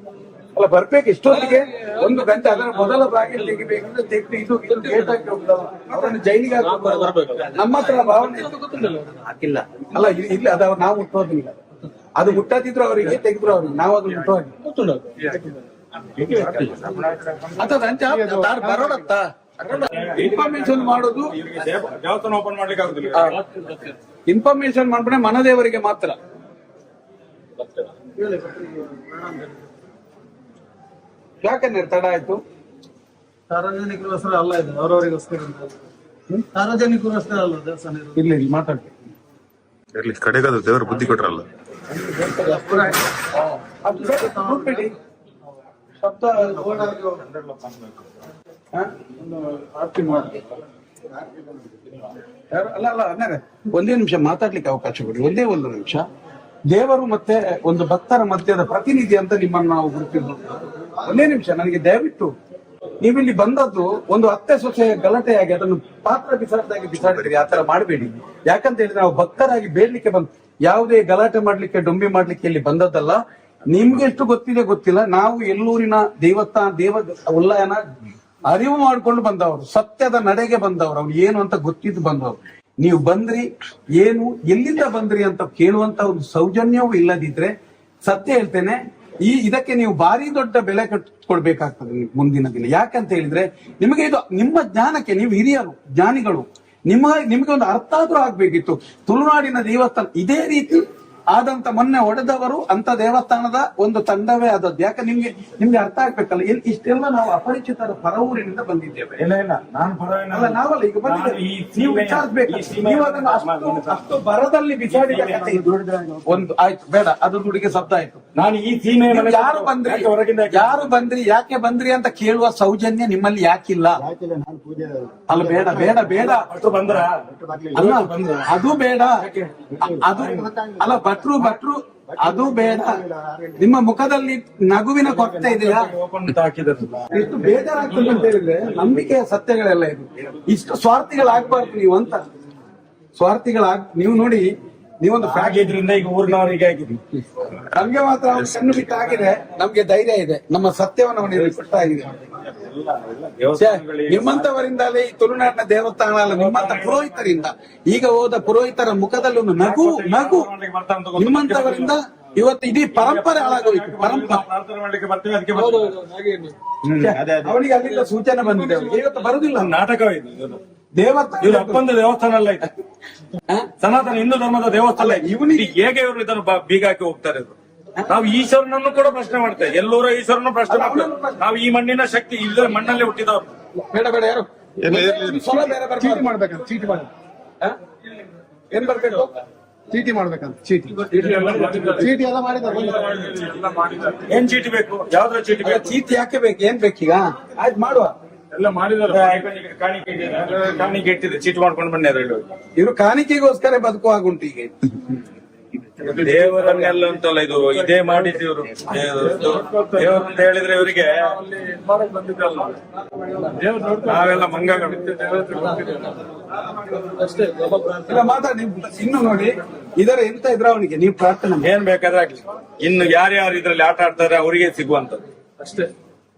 ಅಲ್ಲ ಬರ್ಬೇಕು ಇಷ್ಟೊತ್ತಿಗೆ 1 ಗಂಟೆ ಅದರ ಮೊದಲ ಬಾಗಿಲು ತೆಗಿಬೇಕಂದ್ರೆ ತೆಗೆದು ಇದು ಗೇಟ್ ಹಾಕಿ ಹೋಗ್ತಲ್ಲ ಅವರನ್ನು ಜೈಲಿಗೆ ಹಾಕಬೇಕು ನಮ್ಮ ಹತ್ರ ಭಾವನೆ ಹಾಕಿಲ್ಲ ಅಲ್ಲ ಇಲ್ಲಿ ಅದ ನಾವು ಮುಟ್ಟೋದಿಲ್ಲ ಅದು ಮುಟ್ಟದಿದ್ರು ಅವರಿಗೆ ತೆಗೆದ್ರು ಅವ್ರಿಗೆ ನಾವು ಅದು ಮುಟ್ಟೋಗಿ ಬರೋಡತ್ತ ಇನ್ಫಾರ್ಮೇಶನ್ ಮಾಡೋದು ದೇವಸ್ಥಾನ ಓಪನ್ ಮಾಡ್ಲಿಕ್ಕೆ ಆಗುದಿಲ್ಲ ಇನ್ಫಾರ್ಮೇಶನ್ ಮಾಡ್ಬಿಟ್ರೆ ಮನದೇವರಿಗೆ ಮಾತ್ರ ಯಾಕಂದ್ರೆ ತಡ ಆಯ್ತು ಸಾರ್ವಜನಿಕರಿಗೋಸ್ಕರ ಅಲ್ಲ ಇದು, ಅವರವರಿಗೋಸ್ಕರ ಸಾರ್ವಜನಿಕರಿಗೋಸ್ಕರ ಅಲ್ಲ ದೇವಸ್ಥಾನ ಇರೋದು. ಇಲ್ಲಿ ಮಾತಾಡಿ ಇರ್ಲಿ ಕಡೆಗಾದ ದೇವರು ಬುದ್ಧಿ ಕೊಟ್ರಲ್ಲ. ಶಬ್ದ ಆರ್ತಿ ಮಾಡಿ ಅಲ್ಲ ಅಲ್ಲ ಅಣ್ಣರೇ, ಒಂದೇ ನಿಮಿಷ ಮಾತಾಡ್ಲಿಕ್ಕೆ ಅವಕಾಶ ಕೊಡಿ, ಒಂದೇ ಒಂದು ನಿಮಿಷ. ದೇವರು ಮತ್ತೆ ಒಂದು ಭಕ್ತರ ಮಧ್ಯದ ಪ್ರತಿನಿಧಿ ಅಂತ ನಿಮ್ಮನ್ನು ನಾವು ಗುರುತಿದ್ದು. ಒಂದೇ ನಿಮಿಷ, ನನಗೆ ದಯವಿಟ್ಟು ನೀವಿಲ್ಲಿ ಬಂದದ್ದು ಒಂದು ಅತ್ತೆ ಸೊಸೆಯ ಗಲಾಟೆಯಾಗಿ ಅದನ್ನು ಪಾತ್ರ ಬಿಸಾಡದಾಗಿ ಬಿಸಾಡಿದ್ರಿ. ಆತರ ಮಾಡಬೇಡಿ. ಯಾಕಂತ ಹೇಳಿದ್ರೆ ನಾವು ಭಕ್ತರಾಗಿ ಬೇಡ್ಲಿಕ್ಕೆ ಬಂದ್, ಯಾವುದೇ ಗಲಾಟೆ ಮಾಡ್ಲಿಕ್ಕೆ ಡೊಂಬಿ ಮಾಡ್ಲಿಕ್ಕೆ ಇಲ್ಲಿ ಬಂದದ್ದಲ್ಲ. ನಿಮ್ಗೆ ಎಷ್ಟು ಗೊತ್ತಿದೆ ಗೊತ್ತಿಲ್ಲ, ನಾವು ಎಲ್ಲೂರಿನ ದೇವ ಉಲ್ಲಯನ ಅರಿವು ಮಾಡ್ಕೊಂಡು ಬಂದವರು, ಸತ್ಯದ ನಡೆಗೆ ಬಂದವರು, ಅವ್ರು ಏನು ಅಂತ ಗೊತ್ತಿದ್ದು ಬಂದವರು. ನೀವು ಬಂದ್ರಿ, ಏನು ಎಲ್ಲಿಂದ ಬಂದ್ರಿ ಅಂತ ಕೇಳುವಂತ ಒಂದು ಸೌಜನ್ಯವೂ ಇಲ್ಲದಿದ್ರೆ ಸತ್ಯ ಹೇಳ್ತೇನೆ, ಇದಕ್ಕೆ ನೀವು ಭಾರಿ ದೊಡ್ಡ ಬೆಲೆ ಕೊಡ್ಬೇಕಾಗ್ತದೆ ಮುಂದಿನ ದಿನ. ಯಾಕಂತ ಹೇಳಿದ್ರೆ ನಿಮಗೆ ಇದು ನಿಮ್ಮ ಜ್ಞಾನಕ್ಕೆ, ನೀವು ಹಿರಿಯರು ಜ್ಞಾನಿಗಳು, ನಿಮಗೆ ಒಂದು ಅರ್ಥ ಆದ್ರೂ ಆಗ್ಬೇಕಿತ್ತು. ತುಳುನಾಡಿನ ದೇವಸ್ಥಾನ ಇದೇ ರೀತಿ ಆದಂತ ಮೊನ್ನೆ ಹೊಡೆದವರು ಅಂತ ದೇವಸ್ಥಾನದ ಒಂದು ತಂಡವೇ ಆದದ್ದು. ಯಾಕೆ ನಿಮ್ಗೆ ಅರ್ಥ ಆಗ್ಬೇಕಲ್ಲ. ಇಷ್ಟೆಲ್ಲ ನಾವು ಅಪರಿಚಿತರ ಪರವೂರಿನಿಂದ ಬಂದಿದ್ದೇವೆ. ಅಲ್ಲ ನಾವಲ್ಲ, ಈಗ ಬಂದಿದ್ದೇವೆ, ನೀವು ವಿಚಾರಿಸ್ಬೇಕು. ನೀವು ಅದನ್ನು ಅಷ್ಟು ಬರದಲ್ಲಿ ಬಿಸಾಡಿದ ಕಥೆ ಇದು. ಒಂದು ಆಯ್ತು, ಬೇಡ, ಅದು ದುಡಿಗೆ ಶಬ್ದ ಆಯ್ತು. ನಾನು ಈ ಸೀಮೆ ಯಾರು ಬಂದ್ರಿ ಯಾಕೆ ಬಂದ್ರಿ ಅಂತ ಕೇಳುವ ಸೌಜನ್ಯ ನಿಮ್ಮಲ್ಲಿ ಯಾಕಿಲ್ಲ? ಅಲ್ಲ ಬೇಡ ಬೇಡ ಬೇಡ, ಅಲ್ಲ ಅದು ಬೇಡ, ಅದು ಅಲ್ಲ ಭಟ್ರು ಅದು ಬೇಡ. ನಿಮ್ಮ ಮುಖದಲ್ಲಿ ನಗುವಿನ ಕೊರತೆ ಇದೆಯಾ? ಎಷ್ಟು ಬೇಜಾರಾಗ್ತದೆ ಅಂತ ಹೇಳಿದ್ರೆ ನಂಬಿಕೆಯ ಸತ್ಯಗಳೆಲ್ಲ ಇದು. ಇಷ್ಟು ಸ್ವಾರ್ಥಿಗಳಾಗ್ಬಾರ್ದು ನೀವು ಅಂತ. ನೀವು ನೋಡಿ, ನೀವೊಂದು ಆಗಿದ್ರಿಂದ ಈಗ ಊರಿನವರಿಗೆ ಆಗಿದೆ. ನಮ್ಗೆ ಮಾತ್ರ ಕಣ್ಣು ಬಿಟ್ಟು ಆಗಿದೆ, ನಮ್ಗೆ ಧೈರ್ಯ ಇದೆ, ನಮ್ಮ ಸತ್ಯವನ್ನು ಅವನಿಗೆ ಕೊಟ್ಟಾಗಿದೆ. ನಿಮ್ಮಂತವರಿಂದಲೇ ಈ ತುಳುನಾಡಿನ ದೇವಸ್ಥಾನ ಅಲ್ಲ, ನಿಮ್ಮಂತ ಪುರೋಹಿತರಿಂದ, ಈಗ ಹೋದ ಪುರೋಹಿತರ ಮುಖದಲ್ಲಿ ಒಂದು ನಗು. ನಿಮ್ಮಂತವರಿಂದ ಇವತ್ತು ಇಡೀ ಪರಂಪರೆ ಹಾಳಾಗೋಯ್ತು. ಅವನಿಗೆ ಅಲ್ಲಿಂದ ಸೂಚನೆ ಬಂದಿದೆ, ಇವತ್ತು ಬರುದಿಲ್ಲ. ನಾಟಕವಿದೆ ದೇವಸ್ಥಾನ ದೇವಸ್ಥಾನ ಅಲ್ಲ ಇದು, ಸನಾತನ ಹಿಂದೂ ಧರ್ಮದ ದೇವಸ್ಥಾನ. ಇವನಿಗೆ ಹೇಗೆ ಇವರು ಇದನ್ನು ಬೀಗ ಹಾಕಿ ಹೋಗ್ತಾರೆ? ನಾವು ಈಶ್ವರನನ್ನು ಕೂಡ ಪ್ರಶ್ನೆ ಮಾಡ್ತೇವೆ, ಎಲ್ಲರೂ ಈಶ್ವರನ್ನು ಪ್ರಶ್ನೆ ಮಾಡ್ತೇವೆ. ನಾವು ಈ ಮಣ್ಣಿನ ಶಕ್ತಿ ಇಲ್ಲದೆ ಮಣ್ಣಲ್ಲಿ ಹುಟ್ಟಿದವರು. ಬೇಡ ಬೇಡ, ಯಾರು ಚೀಟಿ ಮಾಡ್ಬೇಕಂತ, ಚೀಟಿ ಮಾಡಿ ಏನ್ ಬರ್ಬೇಕು, ಚೀಟಿ ಮಾಡ್ಬೇಕಂತ, ಚೀಟಿ ಎಲ್ಲ ಮಾಡಿದ್ದಾರೆ. ಏನ್ ಚೀಟಿ ಬೇಕು? ಯಾವ್ದ್ರ ಚೀಟಿ ಬೇಕು? ಚೀಟಿ ಯಾಕೆ ಬೇಕು? ಏನ್ ಬೇಕೀಗ? ಆಯ್ತು ಮಾಡುವ, ಎಲ್ಲ ಮಾಡಿದಾರೆ. ಕಾಣಿಕೆ ಇಟ್ಟಿದೆ, ಚೀಟಿ ಮಾಡ್ಕೊಂಡು ಬನ್ನಿ. ಇವರು ಕಾಣಿಕೆಗೋಸ್ಕರ ಬದುಕುವಾಗುಂಟು ಈಗ. ದೇವರನ್ನೆಲ್ಲ ಅಂತಲ್ಲ, ಇದು ಇದೇ ಮಾಡಿದ್ದು ಇವರು. ದೇವರು ಅಂತ ಹೇಳಿದ್ರೆ ಇವರಿಗೆ ನಾವೆಲ್ಲ ಮಂಗಗಳು. ಮಾತಾಡಿ ಇನ್ನು ನೋಡಿ, ಇದರ ಎಂತ ಇದ್ರ ಅವನಿಗೆ ನೀವು ಪ್ರಾರ್ಥನೆ ಏನ್ ಬೇಕಾದ್ರೆ ಆಗ್ಲಿ. ಇನ್ನು ಯಾರ್ಯಾರು ಇದ್ರಲ್ಲಿ ಆಟ ಆಡ್ತಾರೆ ಅವರಿಗೆ ಸಿಗುವಂತದ್ದು ಅಷ್ಟೇ.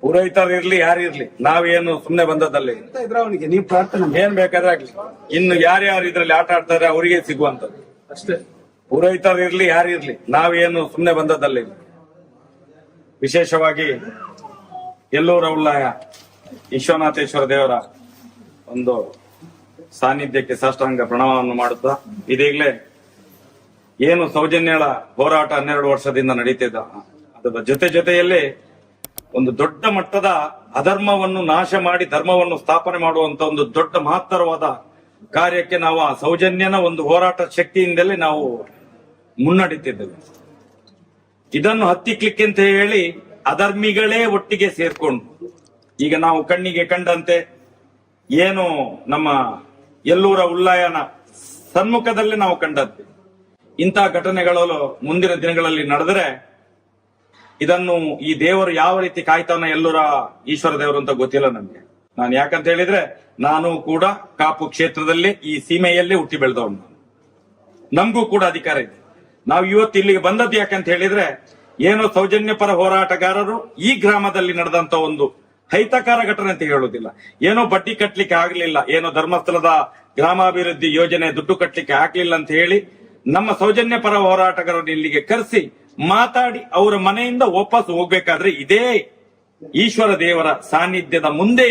ಪುರೋಹಿತರು ಇರ್ಲಿ, ಯಾರಿರ್ಲಿ, ನಾವೇನು ಸುಮ್ನೆ ಬಂದದ್ದಲ್ಲ. ಎಂತ ಇದ್ರ ಅವನಿಗೆ ನೀವು ಪ್ರಾರ್ಥನೆ ಏನ್ ಬೇಕಾದ್ರೆ ಆಗ್ಲಿ. ಇನ್ನು ಯಾರ್ಯಾರು ಇದ್ರಲ್ಲಿ ಆಟ ಆಡ್ತಾರೆ ಅವರಿಗೆ ಸಿಗುವಂತದ್ದು ಅಷ್ಟೇ. ಪುರೋಹಿತರು ಇರ್ಲಿ, ಯಾರಿರ್ಲಿ, ನಾವೇನು ಸುಮ್ನೆ ಬಂದದ್ದಲ್ಲ. ವಿಶೇಷವಾಗಿ ಎಲ್ಲೂರ ಉಳ್ಳಾಯ ವಿಶ್ವನಾಥೇಶ್ವರ ದೇವರ ಒಂದು ಸಾನ್ನಿಧ್ಯಕ್ಕೆ ಸಾಷ್ಟಾಂಗ ಪ್ರಣಾಮವನ್ನು ಮಾಡುತ್ತಾ, ಇದೀಗಲೇ ಏನು ಸೌಜನ್ಯಳ ಹೋರಾಟ 12 ವರ್ಷದಿಂದ ನಡೀತಿದ್ದ, ಅದರ ಜೊತೆಯಲ್ಲಿ ಒಂದು ದೊಡ್ಡ ಮಟ್ಟದ ಅಧರ್ಮವನ್ನು ನಾಶ ಮಾಡಿ ಧರ್ಮವನ್ನು ಸ್ಥಾಪನೆ ಮಾಡುವಂತ ಒಂದು ದೊಡ್ಡ ಮಹತ್ತರವಾದ ಕಾರ್ಯಕ್ಕೆ ನಾವು ಆ ಸೌಜನ್ಯನ ಒಂದು ಹೋರಾಟ ಶಕ್ತಿಯಿಂದಲೇ ನಾವು ಮುನ್ನಡೀತಿದ್ದೇವೆ. ಇದನ್ನು ಹತ್ತಿಕ್ಲಿಕ್ಕೆ ಅಂತ ಹೇಳಿ ಅಧರ್ಮಿಗಳೇ ಒಟ್ಟಿಗೆ ಸೇರ್ಕೊಂಡು, ಈಗ ನಾವು ಕಣ್ಣಿಗೆ ಕಂಡಂತೆ ಏನು ನಮ್ಮ ಎಲ್ಲೂರ ಉಳ್ಳಾಯನ ಸನ್ಮುಖದಲ್ಲಿ ನಾವು ಕಂಡದ್ದು, ಇಂತಹ ಘಟನೆಗಳು ಮುಂದಿನ ದಿನಗಳಲ್ಲಿ ನಡೆದರೆ ಇದನ್ನು ಈ ದೇವರು ಯಾವ ರೀತಿ ಕಾಯ್ತಾನ, ಎಲ್ಲೂರ ಈಶ್ವರ ದೇವರು ಅಂತ ಗೊತ್ತಿಲ್ಲ ನನ್ಗೆ. ನಾನು ಯಾಕಂತ ಹೇಳಿದ್ರೆ ನಾನು ಕೂಡ ಕಾಪು ಕ್ಷೇತ್ರದಲ್ಲಿ ಈ ಸೀಮೆಯಲ್ಲಿ ಹುಟ್ಟಿ ಬೆಳೆದವನು, ನಮಗೂ ಕೂಡ ಅಧಿಕಾರ ಇದೆ. ನಾವು ಇವತ್ತು ಇಲ್ಲಿಗೆ ಬಂದದ್ದು ಯಾಕಂತ ಹೇಳಿದ್ರೆ, ಏನೋ ಸೌಜನ್ಯ ಪರ ಹೋರಾಟಗಾರರು ಈ ಗ್ರಾಮದಲ್ಲಿ ನಡೆದಂತ ಒಂದು ಹೈತಕಾರ ಘಟನೆ ಅಂತ ಹೇಳುವುದಿಲ್ಲ, ಏನೋ ಬಡ್ಡಿ ಕಟ್ಲಿಕ್ಕೆ ಆಗ್ಲಿಲ್ಲ, ಏನೋ ಧರ್ಮಸ್ಥಳದ ಗ್ರಾಮಾಭಿವೃದ್ಧಿ ಯೋಜನೆ ದುಡ್ಡು ಕಟ್ಲಿಕ್ಕೆ ಆಗ್ಲಿಲ್ಲ ಅಂತ ಹೇಳಿ ನಮ್ಮ ಸೌಜನ್ಯ ಪರ ಹೋರಾಟಗಾರರನ್ನು ಇಲ್ಲಿಗೆ ಕರೆಸಿ ಮಾತಾಡಿ ಅವರ ಮನೆಯಿಂದ ವಾಪಸ್ ಹೋಗ್ಬೇಕಾದ್ರೆ ಇದೇ ಈಶ್ವರ ದೇವರ ಸಾನ್ನಿಧ್ಯದ ಮುಂದೆ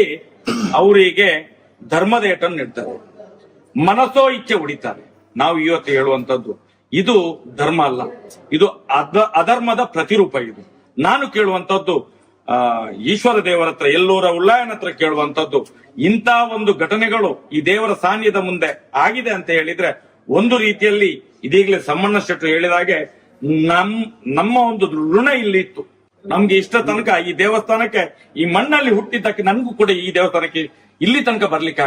ಅವರಿಗೆ ಧರ್ಮದೇಟನ್ನು ನೀಡ್ತಾರೆ, ಮನಸ್ಸೋ ಇಚ್ಛೆ ಹೊಡಿತಾರೆ. ನಾವು ಇವತ್ತು ಹೇಳುವಂತದ್ದು ಇದು ಧರ್ಮ ಅಲ್ಲ, ಇದು ಅಧರ್ಮದ ಪ್ರತಿರೂಪ. ಇದು ನಾನು ಕೇಳುವಂತದ್ದು, ಈಶ್ವರ ದೇವರ ಹತ್ರ, ಎಲ್ಲೂರ ಉಳ್ಳಾಯನ ಹತ್ರ ಕೇಳುವಂತದ್ದು. ಇಂಥ ಒಂದು ಘಟನೆಗಳು ಈ ದೇವರ ಸಾನ್ನಿಧ್ಯದ ಮುಂದೆ ಆಗಿದೆ ಅಂತ ಹೇಳಿದ್ರೆ, ಒಂದು ರೀತಿಯಲ್ಲಿ ಇದೀಗಲೇ ಸಮ್ಮಣ್ಣ ಶೆಟ್ಟರು ಹೇಳಿದ ಹಾಗೆ ನಮ್ಮ ಒಂದು ಋಣ ಇಲ್ಲಿ ಇತ್ತು. ನಮ್ಗೆ ಇಷ್ಟ ತನಕ ಈ ದೇವಸ್ಥಾನಕ್ಕೆ, ಈ ಮಣ್ಣಲ್ಲಿ ಹುಟ್ಟಿದ್ದಕ್ಕೆ ನನಗೂ ಕೂಡ ಈ ದೇವಸ್ಥಾನಕ್ಕೆ ಇಲ್ಲಿ ತನಕ ಬರ್ಲಿಕ್ಕೆ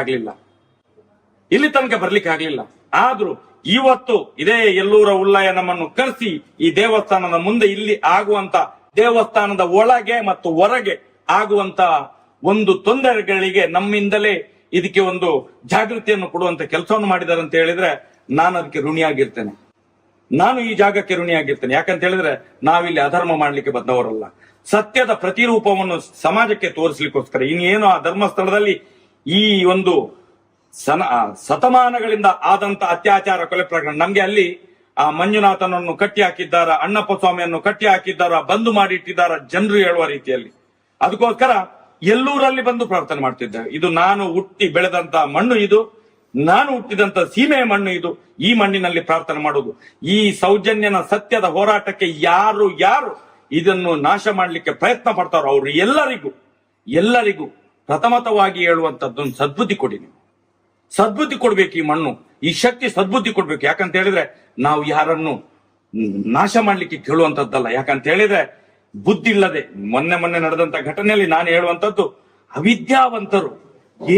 ಆಗ್ಲಿಲ್ಲ. ಆದ್ರೂ ಇವತ್ತು ಇದೇ ಎಲ್ಲೂರ ಉಳ್ಳಾಯ ನಮ್ಮನ್ನು ಕರೆಸಿ ಈ ದೇವಸ್ಥಾನದ ಮುಂದೆ ಇಲ್ಲಿ ಆಗುವಂತ, ದೇವಸ್ಥಾನದ ಒಳಗೆ ಮತ್ತು ಹೊರಗೆ ಆಗುವಂತ ಒಂದು ತೊಂದರೆಗಳಿಗೆ ನಮ್ಮಿಂದಲೇ ಇದಕ್ಕೆ ಒಂದು ಜಾಗೃತಿಯನ್ನು ಕೊಡುವಂತ ಕೆಲಸವನ್ನು ಮಾಡಿದ್ದಾರೆ ಅಂತ ಹೇಳಿದ್ರೆ ನಾನು ಅದಕ್ಕೆ ಋಣಿಯಾಗಿರ್ತೇನೆ. ನಾನು ಈ ಜಾಗಕ್ಕೆ ಋಣಿಯಾಗಿರ್ತೇನೆ. ಯಾಕಂತ ಹೇಳಿದ್ರೆ ನಾವಿಲ್ಲಿ ಅಧರ್ಮ ಮಾಡ್ಲಿಕ್ಕೆ ಬಂದವರಲ್ಲ. ಸತ್ಯದ ಪ್ರತಿರೂಪವನ್ನು ಸಮಾಜಕ್ಕೆ ತೋರಿಸ್ಲಿಕ್ಕೋಸ್ಕರ ಇನ್ನೇನು ಆ ಧರ್ಮಸ್ಥಳದಲ್ಲಿ ಈ ಒಂದು ಶತಮಾನಗಳಿಂದ ಆದಂತ ಅತ್ಯಾಚಾರ, ಕೊಲೆ ಪ್ರಕರಣ, ನಮ್ಗೆ ಅಲ್ಲಿ ಆ ಮಂಜುನಾಥನನ್ನು ಕಟ್ಟಿ ಹಾಕಿದ್ದಾರ, ಅಣ್ಣಪ್ಪ ಸ್ವಾಮಿಯನ್ನು ಕಟ್ಟಿ ಹಾಕಿದ್ದಾರ, ಬಂದು ಮಾಡಿ ಇಟ್ಟಿದ್ದಾರ ಜನರು ಹೇಳುವ ರೀತಿಯಲ್ಲಿ. ಅದಕ್ಕೋಸ್ಕರ ಎಲ್ಲೂರಲ್ಲಿ ಬಂದು ಪ್ರಾರ್ಥನೆ ಮಾಡ್ತಿದ್ದೇವೆ. ಇದು ನಾನು ಹುಟ್ಟಿ ಬೆಳೆದಂತ ಮಣ್ಣು, ಇದು ನಾನು ಹುಟ್ಟಿದಂತ ಸೀಮೆಯ ಮಣ್ಣು, ಇದು ಈ ಮಣ್ಣಿನಲ್ಲಿ ಪ್ರಾರ್ಥನೆ ಮಾಡುವುದು. ಈ ಸೌಜನ್ಯನ ಸತ್ಯದ ಹೋರಾಟಕ್ಕೆ ಯಾರು ಇದನ್ನು ನಾಶ ಮಾಡ್ಲಿಕ್ಕೆ ಪ್ರಯತ್ನ ಪಡ್ತಾರೋ ಅವರು ಎಲ್ಲರಿಗೂ ಪ್ರಥಮತವಾಗಿ ಹೇಳುವಂತದ್ದೊಂದು ಸದ್ಬುದ್ಧಿ ಕೊಡಿ. ನೀವು ಸದ್ಬುದ್ಧಿ ಕೊಡ್ಬೇಕು. ಈ ಮಣ್ಣು, ಈ ಶಕ್ತಿ ಸದ್ಬುದ್ಧಿ ಕೊಡ್ಬೇಕು. ಯಾಕಂತ ಹೇಳಿದ್ರೆ ನಾವು ಯಾರನ್ನು ನಾಶ ಮಾಡ್ಲಿಕ್ಕೆ ಕೇಳುವಂತದ್ದಲ್ಲ. ಯಾಕಂತ ಹೇಳಿದ್ರೆ ಬುದ್ಧಿ ಇಲ್ಲದೆ, ಮೊನ್ನೆ ನಡೆದಂತ ಘಟನೆಯಲ್ಲಿ ನಾನು ಹೇಳುವಂತದ್ದು, ಅವಿದ್ಯಾವಂತರು,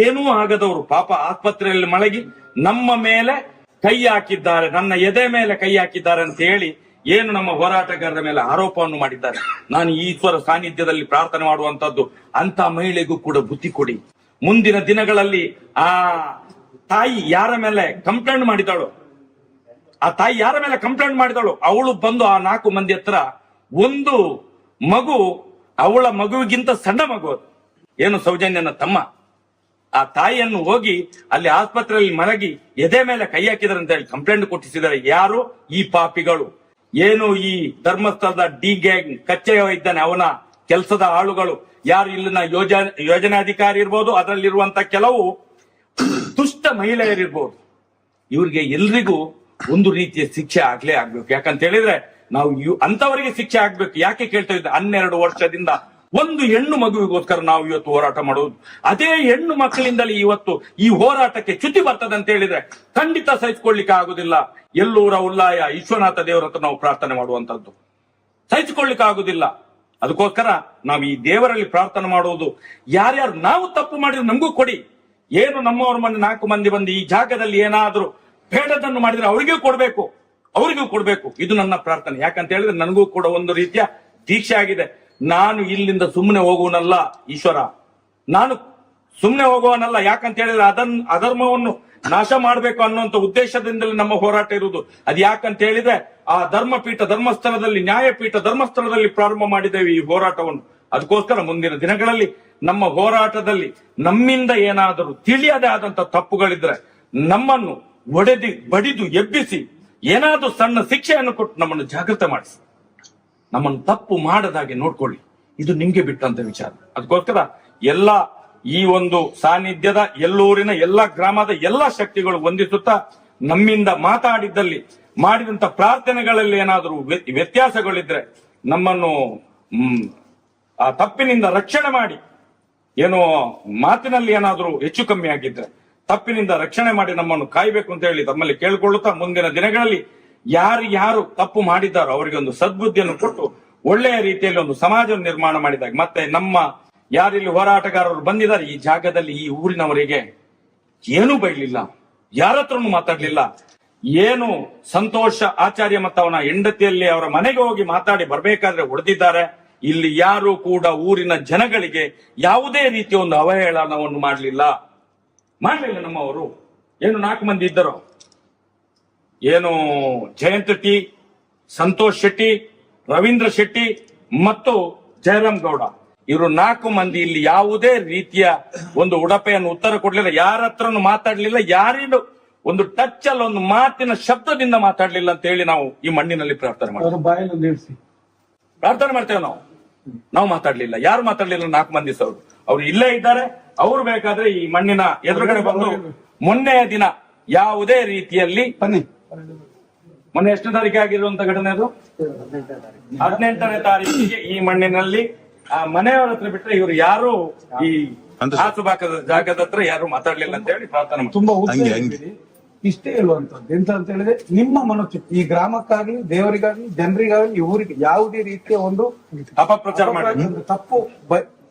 ಏನೂ ಆಗದವರು ಪಾಪ ಆಸ್ಪತ್ರೆಯಲ್ಲಿ ಮಲಗಿ ನಮ್ಮ ಮೇಲೆ ಕೈ ಹಾಕಿದ್ದಾರೆ, ನನ್ನ ಎದೆ ಮೇಲೆ ಕೈ ಹಾಕಿದ್ದಾರೆ ಅಂತ ಹೇಳಿ ಏನು ನಮ್ಮ ಹೋರಾಟಗಾರರ ಮೇಲೆ ಆರೋಪವನ್ನು ಮಾಡಿದ್ದಾರೆ. ನಾನು ಈಶ್ವರ ಸಾನ್ನಿಧ್ಯದಲ್ಲಿ ಪ್ರಾರ್ಥನೆ ಮಾಡುವಂತದ್ದು, ಅಂತ ಮಹಿಳೆಗೂ ಕೂಡ ಬುದ್ಧಿ ಕೊಡಿ. ಮುಂದಿನ ದಿನಗಳಲ್ಲಿ ಆ ತಾಯಿ ಯಾರ ಮೇಲೆ ಕಂಪ್ಲೇಂಟ್ ಮಾಡಿದಾಳು, ಅವಳು ಬಂದು ಆ 4 ಮಂದಿ ಹತ್ರ, ಒಂದು ಮಗು, ಅವಳ ಮಗುವಿಗಿಂತ ಸಣ್ಣ ಮಗು, ಏನು ಸೌಜನ್ಯನ ತಮ್ಮ, ಆ ತಾಯಿಯನ್ನು ಹೋಗಿ ಅಲ್ಲಿ ಆಸ್ಪತ್ರೆಯಲ್ಲಿ ಮಲಗಿ ಎದೆ ಮೇಲೆ ಕೈ ಹಾಕಿದಾರೆ ಅಂತ ಹೇಳಿ ಕಂಪ್ಲೇಂಟ್ ಕೊಟ್ಟಿಸಿದ್ದಾರೆ. ಯಾರು? ಈ ಪಾಪಿಗಳು. ಏನು ಈ ಧರ್ಮಸ್ಥಳದ ಡಿ ಗ್ಯಾಂಗ್ ಕಚ್ಚೆಯ ಇದ್ದಾನೆ, ಅವನ ಕೆಲಸದ ಆಳುಗಳು ಯಾರು, ಇಲ್ಲಿನ ಯೋಜನಾಧಿಕಾರಿ ಇರ್ಬೋದು, ಅದರಲ್ಲಿರುವಂತ ಕೆಲವು ದುಷ್ಟ ಮಹಿಳೆಯರಿರ್ಬೋದು, ಇವ್ರಿಗೆ ಎಲ್ರಿಗೂ ಒಂದು ರೀತಿಯ ಶಿಕ್ಷೆ ಆಗ್ಬೇಕು. ಯಾಕಂತ ಹೇಳಿದ್ರೆ ನಾವು ಅಂತವರಿಗೆ ಶಿಕ್ಷೆ ಆಗ್ಬೇಕು. ಯಾಕೆ ಕೇಳ್ತಾ ಇದ್ದೆ, 12 ವರ್ಷದಿಂದ ಒಂದು ಹೆಣ್ಣು ಮಗುವಿಗೋಸ್ಕರ ನಾವು ಇವತ್ತು ಹೋರಾಟ ಮಾಡುವುದು. ಅದೇ ಹೆಣ್ಣು ಮಕ್ಕಳಿಂದಲೇ ಇವತ್ತು ಈ ಹೋರಾಟಕ್ಕೆ ಚ್ಯುತಿ ಬರ್ತದೆ ಅಂತ ಹೇಳಿದ್ರೆ ಖಂಡಿತ ಸಹಿಸಿಕೊಳ್ಳಿಕ್ಕೆ ಆಗುದಿಲ್ಲ. ಎಲ್ಲೂರ ಉಳ್ಳಾಯ ವಿಶ್ವನಾಥ ದೇವರ ಹತ್ರ ನಾವು ಪ್ರಾರ್ಥನೆ ಮಾಡುವಂತದ್ದು ಸಹಿಸಿಕೊಳ್ಳಿಕ್ಕೆ ಆಗುದಿಲ್ಲ. ಅದಕ್ಕೋಸ್ಕರ ನಾವು ಈ ದೇವರಲ್ಲಿ ಪ್ರಾರ್ಥನೆ ಮಾಡುವುದು, ಯಾರ್ಯಾರು ನಾವು ತಪ್ಪು ಮಾಡಿದ್ರೆ ನಮಗೂ ಕೊಡಿ. ಏನು ನಮ್ಮವ್ರ ಮನೆ 4 ಮಂದಿ ಬಂದು ಈ ಜಾಗದಲ್ಲಿ ಏನಾದ್ರೂ ಬೇಡದನ್ನು ಮಾಡಿದ್ರೆ ಅವರಿಗೂ ಕೊಡ್ಬೇಕು. ಇದು ನನ್ನ ಪ್ರಾರ್ಥನೆ. ಯಾಕಂತ ಹೇಳಿದ್ರೆ ನನಗೂ ಕೂಡ ಒಂದು ರೀತಿಯ ದೀಕ್ಷೆ ಆಗಿದೆ. ನಾನು ಇಲ್ಲಿಂದ ಸುಮ್ಮನೆ ಹೋಗುವನಲ್ಲ ಈಶ್ವರ, ನಾನು ಸುಮ್ಮನೆ ಹೋಗುವನಲ್ಲ. ಯಾಕಂತ ಹೇಳಿದ್ರೆ ಅಧರ್ಮವನ್ನು ನಾಶ ಮಾಡಬೇಕು ಅನ್ನುವಂತ ಉದ್ದೇಶದಿಂದಲೇ ನಮ್ಮ ಹೋರಾಟ ಇರುವುದು. ಅದು ಯಾಕಂತ ಹೇಳಿದ್ರೆ ಆ ಧರ್ಮಪೀಠ ಧರ್ಮಸ್ಥಳದಲ್ಲಿ, ನ್ಯಾಯಪೀಠ ಧರ್ಮಸ್ಥಳದಲ್ಲಿ ಪ್ರಾರಂಭ ಮಾಡಿದ್ದೇವೆ ಈ ಹೋರಾಟವನ್ನು. ಅದಕ್ಕೋಸ್ಕರ ಮುಂದಿನ ದಿನಗಳಲ್ಲಿ ನಮ್ಮ ಹೋರಾಟದಲ್ಲಿ ನಮ್ಮಿಂದ ಏನಾದರೂ ತಿಳಿಯದೇ ಆದಂತ ತಪ್ಪುಗಳಿದ್ರೆ ನಮ್ಮನ್ನು ಬಡಿದು ಎಬ್ಬಿಸಿ ಏನಾದ್ರೂ ಸಣ್ಣ ಶಿಕ್ಷೆಯನ್ನು ಕೊಟ್ಟು ನಮ್ಮನ್ನು ಜಾಗೃತ ಮಾಡಿಸಿ, ನಮ್ಮನ್ನು ತಪ್ಪು ಮಾಡದಾಗೆ ನೋಡ್ಕೊಳ್ಳಿ. ಇದು ನಿಮ್ಗೆ ಬಿಟ್ಟಂತ ವಿಚಾರ. ಅದಕ್ಕೋಸ್ಕರ ಎಲ್ಲ ಈ ಒಂದು ಸಾನ್ನಿಧ್ಯದ, ಎಲ್ಲೂರಿನ ಎಲ್ಲ ಗ್ರಾಮದ ಎಲ್ಲ ಶಕ್ತಿಗಳು ಹೊಂದಿಸುತ್ತಾ ನಮ್ಮಿಂದ ಮಾತಾಡಿದ್ದಲ್ಲಿ, ಮಾಡಿದಂತ ಪ್ರಾರ್ಥನೆಗಳಲ್ಲಿ ಏನಾದರೂ ವ್ಯತ್ಯಾಸಗಳಿದ್ರೆ ನಮ್ಮನ್ನು ಆ ತಪ್ಪಿನಿಂದ ರಕ್ಷಣೆ ಮಾಡಿ, ಏನು ಮಾತಿನಲ್ಲಿ ಏನಾದರೂ ಹೆಚ್ಚು ಕಮ್ಮಿ ಆಗಿದ್ರೆ ತಪ್ಪಿನಿಂದ ರಕ್ಷಣೆ ಮಾಡಿ ನಮ್ಮನ್ನು ಕಾಯ್ಬೇಕು ಅಂತ ಹೇಳಿ ತಮ್ಮಲ್ಲಿ ಕೇಳಿಕೊಳ್ಳುತ್ತಾ, ಮುಂದಿನ ದಿನಗಳಲ್ಲಿ ಯಾರು ತಪ್ಪು ಮಾಡಿದ್ದಾರೋ ಅವರಿಗೆ ಒಂದು ಸದ್ಬುದ್ಧಿಯನ್ನು ಕೊಟ್ಟು ಒಳ್ಳೆಯ ರೀತಿಯಲ್ಲಿ ಒಂದು ಸಮಾಜವನ್ನು ನಿರ್ಮಾಣ ಮಾಡಿದಾಗ, ಮತ್ತೆ ನಮ್ಮ ಯಾರಿಲ್ಲಿ ಹೋರಾಟಗಾರರು ಬಂದಿದ್ದಾರೆ ಈ ಜಾಗದಲ್ಲಿ, ಈ ಊರಿನವರಿಗೆ ಏನೂ ಬೈಲಿಲ್ಲ, ಯಾರ ಹತ್ರನೂ ಮಾತಾಡ್ಲಿಲ್ಲ. ಏನು ಸಂತೋಷ ಆಚಾರ್ಯ ಮತ್ತು ಅವನ ಹೆಂಡತಿಯಲ್ಲಿ ಅವರ ಮನೆಗೆ ಹೋಗಿ ಮಾತಾಡಿ ಬರ್ಬೇಕಾದ್ರೆ ಹೊಡೆದಿದ್ದಾರೆ. ಇಲ್ಲಿ ಯಾರು ಕೂಡ ಊರಿನ ಜನಗಳಿಗೆ ಯಾವುದೇ ರೀತಿಯ ಒಂದು ಅವಹೇಳನವನ್ನು ಮಾಡಲಿಲ್ಲ. ನಮ್ಮವರು ಏನು 4 ಮಂದಿ ಇದ್ದರು, ಏನು ಜಯಂತ್ ಟಿ, ಸಂತೋಷ್ ಶೆಟ್ಟಿ, ರವೀಂದ್ರ ಶೆಟ್ಟಿ ಮತ್ತು ಜಯರಾಮ್ ಗೌಡ, ಇವರು 4 ಮಂದಿ ಇಲ್ಲಿ ಯಾವುದೇ ರೀತಿಯ ಒಂದು ಉಡಪೆಯನ್ನು ಉತ್ತರ ಕೊಡ್ಲಿಲ್ಲ, ಯಾರ ಹತ್ರನು ಮಾತಾಡ್ಲಿಲ್ಲ, ಯಾರಿಗೂ ಒಂದು ಟಚ್ ಅಲ್ಲಿ ಒಂದು ಮಾತಿನ ಶಬ್ದದಿಂದ ಮಾತಾಡ್ಲಿಲ್ಲ ಅಂತ ಹೇಳಿ ನಾವು ಈ ಮಣ್ಣಿನಲ್ಲಿ ಪ್ರಾರ್ಥನೆ ಮಾಡ್ತೇವೆ. ನಾವು ಮಾತಾಡ್ಲಿಲ್ಲ, ಯಾರು ಮಾತಾಡ್ಲಿಲ್ಲ. 4 ಮಂದಿ ಅವ್ರು ಇಲ್ಲೇ ಇದ್ದಾರೆ. ಅವರು ಬೇಕಾದ್ರೆ ಈ ಮಣ್ಣಿನ ಎದುರುಗಡೆ ಬಂದು ಮೊನ್ನೆಯ ದಿನ ಯಾವುದೇ ರೀತಿಯಲ್ಲಿ, ಮೊನ್ನೆ ಎಷ್ಟನೇ ತಾರೀಕಿಗೆ ಆಗಿರುವಂತ ಘಟನೆ ಅದು 18ನೇ ತಾರೀಕಿಗೆ ಈ ಮಣ್ಣಿನಲ್ಲಿ ಆ ಮನೆಯವರ ಹತ್ರ ಬಿಟ್ರೆ ಇವ್ರು ಯಾರು ಈ ಆಸುಬಾಕದ ಜಾಗದ ಹತ್ರ ಯಾರು ಮಾತಾಡ್ಲಿಲ್ಲ ಅಂತ ಹೇಳಿ ಪ್ರಾರ್ಥನೆ ಮಾಡ್ತಾರೆ. ತುಂಬಾ ಉತ್ಸಾಹ ಇದ್ದೀರಿ. ಇಷ್ಟೇ ಹೇಳುವಂತದ್ದು ಎಂತ ಅಂತ ಹೇಳಿದ್ರೆ, ನಿಮ್ಮ ಮನೋಚಿತ್ತ ಈ ಗ್ರಾಮಕ್ಕಾಗ್ಲಿ, ದೇವರಿಗಾಗ್ಲಿ, ಜನರಿಗಾಗ್ಲಿ, ಈ ಊರಿಗೆ ಯಾವುದೇ ರೀತಿಯ ಒಂದು ಅಪಪ್ರಚಾರ ಮಾಡಿ ತಪ್ಪು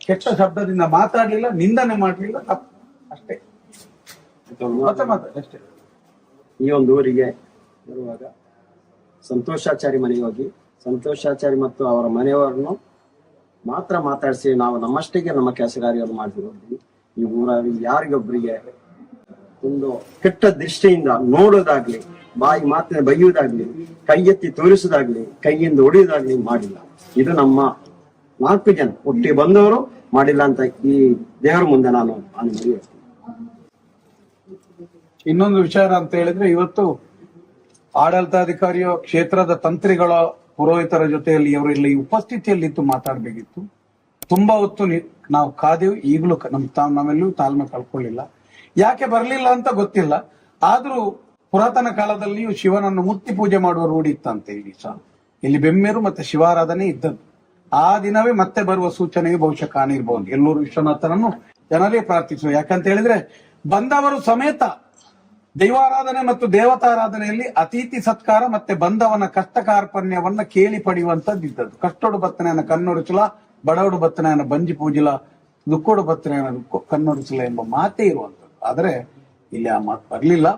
ಕೆಟ್ಟ ಶಬ್ದದಿಂದ ಮಾತಾಡ್ಲಿಲ್ಲ, ನಿಂದನೆ ಮಾಡ್ಲಿಲ್ಲ, ತಪ್ಪು ಅಷ್ಟೇ. ಅಷ್ಟೇ. ಈ ಒಂದು ಊರಿಗೆ ಬರುವಾಗ ಸಂತೋಷಾಚಾರಿ ಮನೆಗೆ ಹೋಗಿ ಸಂತೋಷಾಚಾರಿ ಮತ್ತು ಅವರ ಮನೆಯವರನ್ನು ಮಾತ್ರ ಮಾತಾಡಿಸಿ ನಾವು ನಮ್ಮಷ್ಟಿಗೆ ನಮ್ಮ ಕೆಲಸ ಕಾರ್ಯವನ್ನು ಮಾಡ್ತಿರೋದು. ಈ ಊರಲ್ಲಿ ಯಾರಿಗೊಬ್ಬರಿಗೆ ಒಂದು ಕೆಟ್ಟ ದೃಷ್ಟಿಯಿಂದ ನೋಡೋದಾಗ್ಲಿ, ಬಾಯಿ ಮಾತಿನ ಬೈಯುವುದಾಗ್ಲಿ, ಕೈ ಎತ್ತಿ ತೋರಿಸುವುದಾಗ್ಲಿ, ಕೈಯಿಂದ ಹೊಡೆಯುವುದಾಗ್ಲಿ ಮಾಡಿಲ್ಲ. ಇದು ನಮ್ಮ 4 ಜನ ಒಟ್ಟಿಗೆ ಬಂದವರು ಮಾಡಿಲ್ಲ ಅಂತ ಈ ದೇವರ ಮುಂದೆ ನಾನು ಅನುಮತಿ. ಇನ್ನೊಂದು ವಿಚಾರ ಅಂತ ಹೇಳಿದ್ರೆ, ಇವತ್ತು ಆಡಳಿತಾಧಿಕಾರಿಯೋ ಕ್ಷೇತ್ರದ ತಂತ್ರಿಗಳ ಪುರೋಹಿತರ ಜೊತೆಯಲ್ಲಿ ಇವರೆಲ್ಲ ಈ ಉಪಸ್ಥಿತಿಯಲ್ಲಿದ್ದು ಮಾತಾಡ್ಬೇಕಿತ್ತು. ತುಂಬಾ ಹೊತ್ತು ನಾವು ಕಾದೆವು. ಈಗಲೂ ನಾವೆಲ್ಲೂ ತಾಳ್ಮೆ ಕಳ್ಕೊಳ್ಳಿಲ್ಲ. ಯಾಕೆ ಬರ್ಲಿಲ್ಲ ಅಂತ ಗೊತ್ತಿಲ್ಲ. ಆದ್ರೂ ಪುರಾತನ ಕಾಲದಲ್ಲಿಯೂ ಶಿವನನ್ನು ಮೂರ್ತಿ ಪೂಜೆ ಮಾಡುವ ರೂಢಿ ಇತ್ತಂತೆ. ಇಲ್ಲಿ ಬೆಮ್ಮೇರು ಮತ್ತೆ ಶಿವಾರಾಧನೆ ಇದ್ದದ್ದು. ಆ ದಿನವೇ ಮತ್ತೆ ಬರುವ ಸೂಚನೆಗೆ ಬಹುಶಃ ಕಾಣಿರ್ಬಹುದು. ಎಲ್ಲೂರು ವಿಶ್ವನಾಥನನ್ನು ಜನರೇ ಪ್ರಾರ್ಥಿಸುವ. ಯಾಕಂತ ಹೇಳಿದ್ರೆ ಬಂದವರು ಸಮೇತ ದೈವಾರಾಧನೆ ಮತ್ತು ದೇವತಾರಾಧನೆಯಲ್ಲಿ ಅತಿಥಿ ಸತ್ಕಾರ ಮತ್ತೆ ಬಂದವನ ಕಷ್ಟ ಕಾರ್ಪಣ್ಯವನ್ನ ಕೇಳಿ ಪಡೆಯುವಂತದ್ದು ಇದ್ದದ್ದು. ಕಷ್ಟೋಡು ಬತ್ತನೆಯನ್ನ ಕಣ್ಣೊರಿಸಲ, ಬಡವಡು ಬತ್ತನೆಯನ್ನ ಬಂಜಿ ಪೂಜಿಲ, ದುಕ್ಕೋಡು ಬತ್ತನೆಯನ್ನ ಕಣ್ಣೊರಿಸಲ ಎಂಬ ಮಾತೇ ಇರುವಂತದ್ದು. ಆದ್ರೆ ಇಲ್ಲಿ ಆ ಮಾತು ಬರ್ಲಿಲ್ಲ.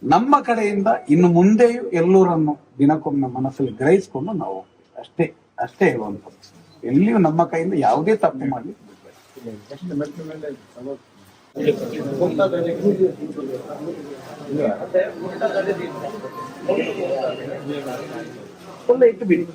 ನಮ್ಮ ಕಡೆಯಿಂದ ಇನ್ನು ಮುಂದೆಯೂ ಎಲ್ಲೂರನ್ನು ದಿನಕ್ಕೊಮ್ಮೆ ಮನಸ್ಸಲ್ಲಿ ಗ್ರಹಿಸಿಕೊಂಡು ನಾವು ಅಷ್ಟೇ ಹೇಳುವಂಥದ್ದು. ಎಲ್ಲಿಯೂ ನಮ್ಮ ಕೈಯಿಂದ ಯಾವುದೇ ತಪ್ಪು ಮಾಡಲಿ ಇಟ್ಟು ಬಿಡಿ.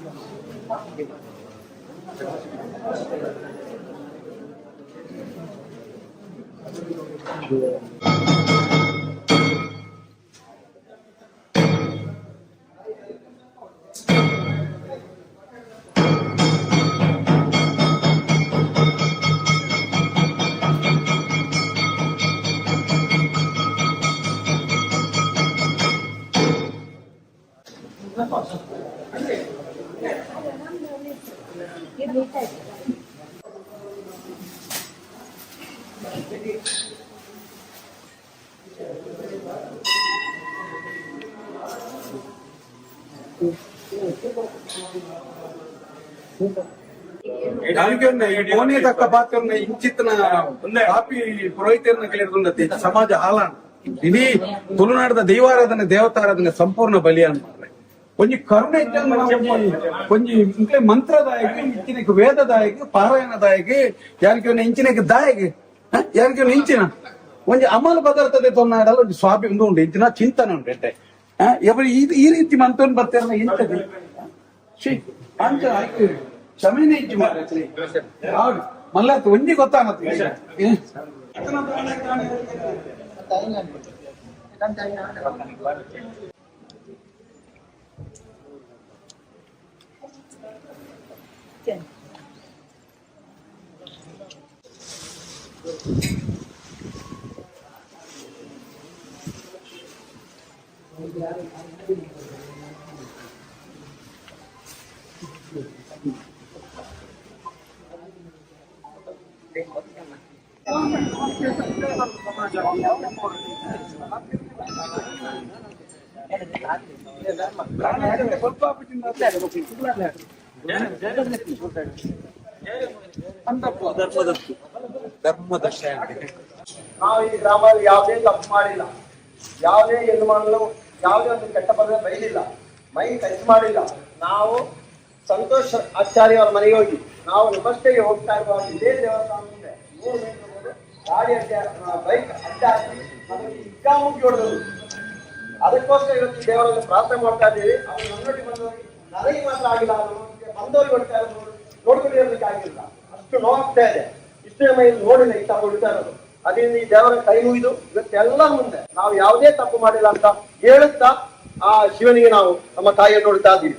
ಕೋನೆ ತಕ್ಕ ಪಾತ್ರನ ಇಂಚಿತ್ನ ಕಾಪಿ ಪುರೋಹಿತರನ್ನ ಕೇಳಿದ್ರೆ ಸಮಾಜ ಹಾಳಾಣ. ಇಡೀ ತುಳುನಾಡದ ದೈವಾರಾಧನೆ ದೇವತಾರಾಧನೆ ಸಂಪೂರ್ಣ ಬಲಿಯಾಣ ಮಾಡ್ರೆ. ಕೊಂಚ ಕರುಣೆ ಕೊಂಚ ಇಂಕ್ಲೆ ಮಂತ್ರದಾಯಕ, ಇಂಚಿನಕ್ಕೆ ವೇದದಾಯಕ, ಪಾರಾಯಣದಾಯಕ, ಯಾರಿಗೆ ಇಂಚಿನಕ್ಕೆ ದಾಯಕ, ಯಾರಿಗೆ ಇಂಚಿನ ಒಂಜಿ ಅಮಲು ಪದಾರ್ಥದ ತೊನ್ನಾಡಲ್ಲ ಒಂದು ಸ್ವಾಭಿ ಉಂಟು. ಇಂಚಿನ ಚಿಂತನೆ ಉಂಟು ಎಟ್ಟೆ ಈ ರೀತಿ ಮಂತ್ರನ್ ಬರ್ತಾರ ಇಂಥದ್ದು ಅಂಚ ಆಯ್ತು. ಕ್ಷಮೆನೇ ಇಚ್ಚು ಮಾಡ್ರಿ ಮಲ್ಲ ಒಂಜಿ ಗೊತ್ತಾಗತ್ತೆ. ನಾವು ಈ ಗ್ರಾಮದಲ್ಲಿ ಯಾವುದೇ ತಪ್ಪು ಮಾಡಿಲ್ಲ, ಯಾವುದೇ ಏನು ಮಾಡಲು, ಯಾವುದೇ ಒಂದು ಕೆಟ್ಟ ಪದ ಬೈಲಿಲ್ಲ, ಮೈ ಟಚ್ ಮಾಡಿಲ್ಲ. ನಾವು ಸಂತೋಷ್ ಆಚಾರ್ಯ ಅವರ ಮನೆಗೆ ಹೋಗಿ ನಾವು ನಮಸ್ತೆಗೆ ಹೋಗ್ತಾ ಇರುವಾಗ ಇದೇ ದೇವಸ್ಥಾನ ಮುಂದೆ 100 ಮೀಟರ್ ಗಾಡಿ ಬೈಕ್ ಅಡ್ಡ ಹಾಕಿ ನಮಗೆ ಹಿಗ್ಗಾಮುಗ್ಗಿ ಹೊಡೆದರು. ಅದಕ್ಕೋಸ್ಕರ ಇವತ್ತು ದೇವರಲ್ಲಿ ಪ್ರಾರ್ಥನೆ ಮಾಡ್ತಾ ಇದ್ದೀವಿ. ಅವರು ನನ್ನೊಟ್ಟಿಗೆ ಬಂದವರಿಗೆ ನನಗೆ ಮಾತ್ರ ಆಗಿಲ್ಲ, ಬಂದವರಿಗೆ ಹೊಡ್ತಾ ಇರೋದು ನೋಡ್ಕೊಂಡಿರೋದಕ್ಕೆ ಆಗಿಲ್ಲ. ಅಷ್ಟು ನೋವಾಗ್ತಾ ಇದೆ. ಇಷ್ಟೇ ಮೈ ನೋಡಿಲ್ಲ ಈ ತಪ್ಪು ಹೊಡಿತಾ ಇರೋದು. ಅದರಿಂದ ಈ ದೇವರ ಕೈ ಮುಗಿದು ಇವತ್ತೆಲ್ಲ ಮುಂದೆ ನಾವು ಯಾವುದೇ ತಪ್ಪು ಮಾಡಿಲ್ಲ ಅಂತ ಹೇಳುತ್ತಾ ಆ ಶಿವನಿಗೆ ನಾವು ನಮ್ಮ ತಾಯಿಯನ್ನು ನೋಡ್ತಾ ಇದ್ದೀವಿ.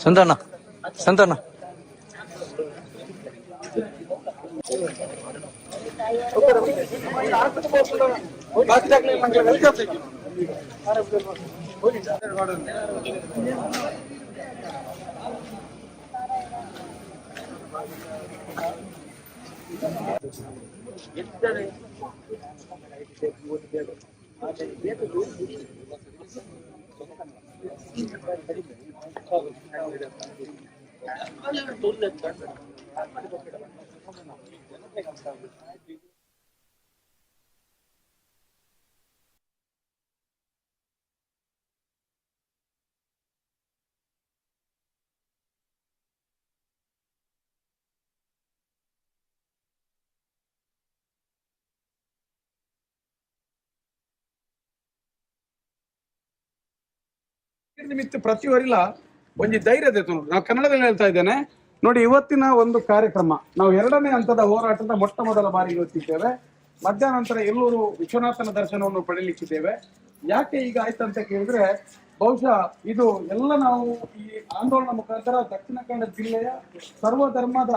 ಸಂತಣ್ಣ ಸಂತಣ್ಣ ನಿಮಿತ್ತ ಪ್ರತಿಯೊರಿಲ್ಲ ಒಂದು ಧೈರ್ಯದ ನಾವು ಕನ್ನಡದಲ್ಲಿ ಹೇಳ್ತಾ ಇದ್ದೇನೆ ನೋಡಿ. ಇವತ್ತಿನ ಒಂದು ಕಾರ್ಯಕ್ರಮ ನಾವು 2ನೇ ಹಂತದ ಹೋರಾಟದ ಮೊಟ್ಟ ಮೊದಲ ಬಾರಿಗೆ ಇವತ್ತಿದ್ದೇವೆ. ಮಧ್ಯಾಹ್ನಂತರ ಎಲ್ಲೂರು ವಿಶ್ವನಾಥನ ದರ್ಶನವನ್ನು ಪಡೆಯಲಿಕ್ಕಿದ್ದೇವೆ. ಯಾಕೆ ಈಗ ಆಯ್ತಂತ ಕೇಳಿದ್ರೆ, ಬಹುಶಃ ಇದು ಎಲ್ಲ ನಾವು ಈ ಆಂದೋಲನ ಮುಖಾಂತರ ದಕ್ಷಿಣ ಕನ್ನಡ ಜಿಲ್ಲೆಯ ಸರ್ವಧರ್ಮದ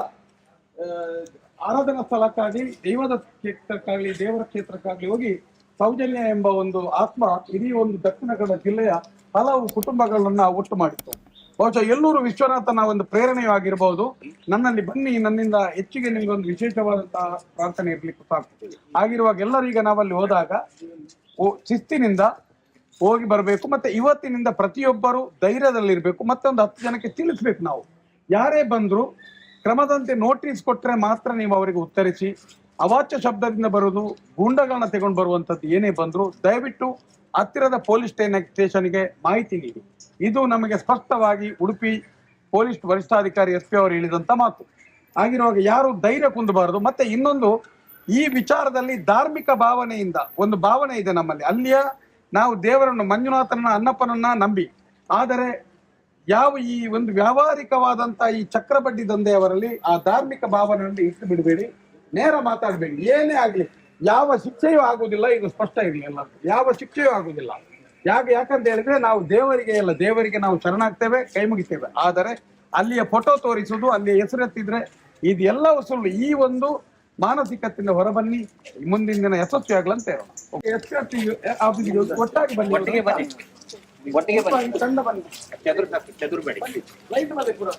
ಆರಾಧನಾ ಸ್ಥಳಕ್ಕಾಗಿ, ದೈವದ ಕ್ಷೇತ್ರಕ್ಕಾಗಲಿ, ದೇವರ ಕ್ಷೇತ್ರಕ್ಕಾಗಲಿ ಹೋಗಿ ಸೌಜನ್ಯ ಎಂಬ ಒಂದು ಆತ್ಮ ಇಡೀ ಒಂದು ದಕ್ಷಿಣ ಕನ್ನಡ ಜಿಲ್ಲೆಯ ಹಲವು ಕುಟುಂಬಗಳನ್ನ ಒಟ್ಟು ಮಾಡಿತ್ತು. ಬಹುಶಃ ಎಲ್ಲೂರು ವಿಶ್ವನಾಥನ ಒಂದು ಪ್ರೇರಣೆಯಾಗಿರಬಹುದು. ನನ್ನಲ್ಲಿ ಬನ್ನಿ, ನನ್ನಿಂದ ಹೆಚ್ಚಿಗೆ ನಿಮ್ಗೊಂದು ವಿಶೇಷವಾದಂತಹ ಪ್ರಾರ್ಥನೆ ಇರ್ಲಿಕ್ಕೆ ಸಾಕು. ಆಗಿರುವಾಗ ಎಲ್ಲರೀಗ ನಾವಲ್ಲಿ ಹೋದಾಗ ಶಿಸ್ತಿನಿಂದ ಹೋಗಿ ಬರಬೇಕು. ಮತ್ತೆ ಇವತ್ತಿನಿಂದ ಪ್ರತಿಯೊಬ್ಬರು ಧೈರ್ಯದಲ್ಲಿರ್ಬೇಕು. ಮತ್ತೊಂದು 10 ಜನಕ್ಕೆ ತಿಳಿಸ್ಬೇಕು, ನಾವು ಯಾರೇ ಬಂದ್ರು ಕ್ರಮದಂತೆ ನೋಟಿಸ್ ಕೊಟ್ರೆ ಮಾತ್ರ ನೀವು ಅವರಿಗೆ ಉತ್ತರಿಸಿ. ಅವಾಚ್ಯ ಶಬ್ದದಿಂದ ಬರುವುದು, ಗೂಂಡಗಳನ್ನ ತಗೊಂಡು ಬರುವಂತದ್ದು ಏನೇ ಬಂದ್ರು ದಯವಿಟ್ಟು ಹತ್ತಿರದ ಪೊಲೀಸ್ ಸ್ಟೇಷನ್ಗೆ ಮಾಹಿತಿ ನೀಡಿ. ಇದು ನಮಗೆ ಸ್ಪಷ್ಟವಾಗಿ ಉಡುಪಿ ಪೊಲೀಸ್ ವರಿಷ್ಠಾಧಿಕಾರಿ SP ಅವರು ಹೇಳಿದಂತ ಮಾತು. ಆಗಿರುವಾಗ ಯಾರು ಧೈರ್ಯ ಕುಂದಬಾರದು. ಮತ್ತೆ ಇನ್ನೊಂದು, ಈ ವಿಚಾರದಲ್ಲಿ ಧಾರ್ಮಿಕ ಭಾವನೆಯಿಂದ ಒಂದು ಭಾವನೆ ಇದೆ ನಮ್ಮಲ್ಲಿ. ಅಲ್ಲಿಯ ನಾವು ದೇವರನ್ನು, ಮಂಜುನಾಥನ, ಅನ್ನಪ್ಪನನ್ನ ನಂಬಿ, ಆದರೆ ಯಾವ ಈ ಒಂದು ವ್ಯಾವಹಾರಿಕವಾದಂತ ಈ ಚಕ್ರಬಡ್ಡಿ ದಂಧೆಯವರಲ್ಲಿ ಆ ಧಾರ್ಮಿಕ ಭಾವನೆಯನ್ನು ಇಟ್ಟು ಬಿಡಬೇಡಿ. ನೇರ ಮಾತಾಡಬೇಡಿ. ಏನೇ ಆಗ್ಲಿ, ಯಾವ ಶಿಕ್ಷೆಯೂ ಆಗುವುದಿಲ್ಲ. ಇದು ಸ್ಪಷ್ಟ ಇರಲಿ ಎಲ್ಲರಿಗೂ, ಯಾವ ಶಿಕ್ಷೆಯೂ ಆಗುವುದಿಲ್ಲ. ಯಾಕಂತ ಹೇಳಿದ್ರೆ ನಾವು ದೇವರಿಗೆ ನಾವು ಶರಣಾಗ್ತೇವೆ, ಕೈ ಮುಗಿತೇವೆ. ಆದರೆ ಅಲ್ಲಿಯ ಫೋಟೋ ತೋರಿಸುವುದು, ಅಲ್ಲಿಯ ಹೆಸರೆತ್ತಿದ್ರೆ ಇದೆಲ್ಲವೂ ಸುಳ್ಳು. ಈ ಒಂದು ಮಾನಸಿಕತೆಯಿಂದ ಹೊರಬನ್ನಿ, ಮುಂದಿನ ದಿನ ಯಶಸ್ವಿ ಆಗ್ಲಂತ ಹೇಳೋಣ. ಒಟ್ಟಾಗಿ ಬನ್ನಿ, ತಂಡ ಬನ್ನಿ, ಲೈಟ್ ಮಾಡಿ ಪುರ.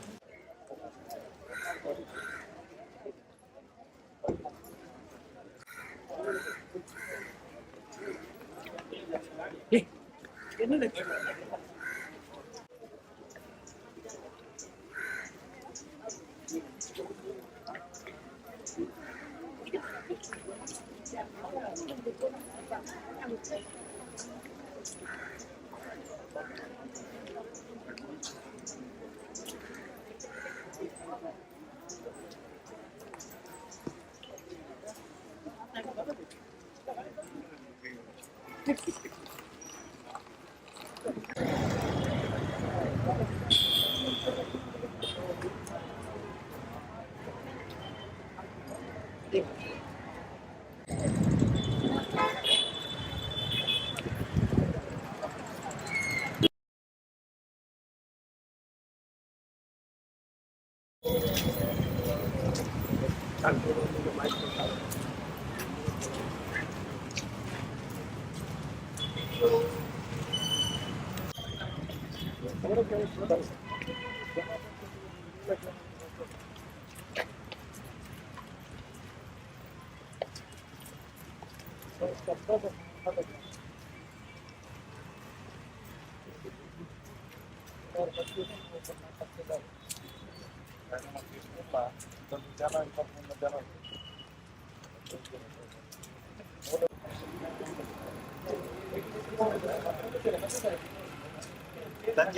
ಅಂತ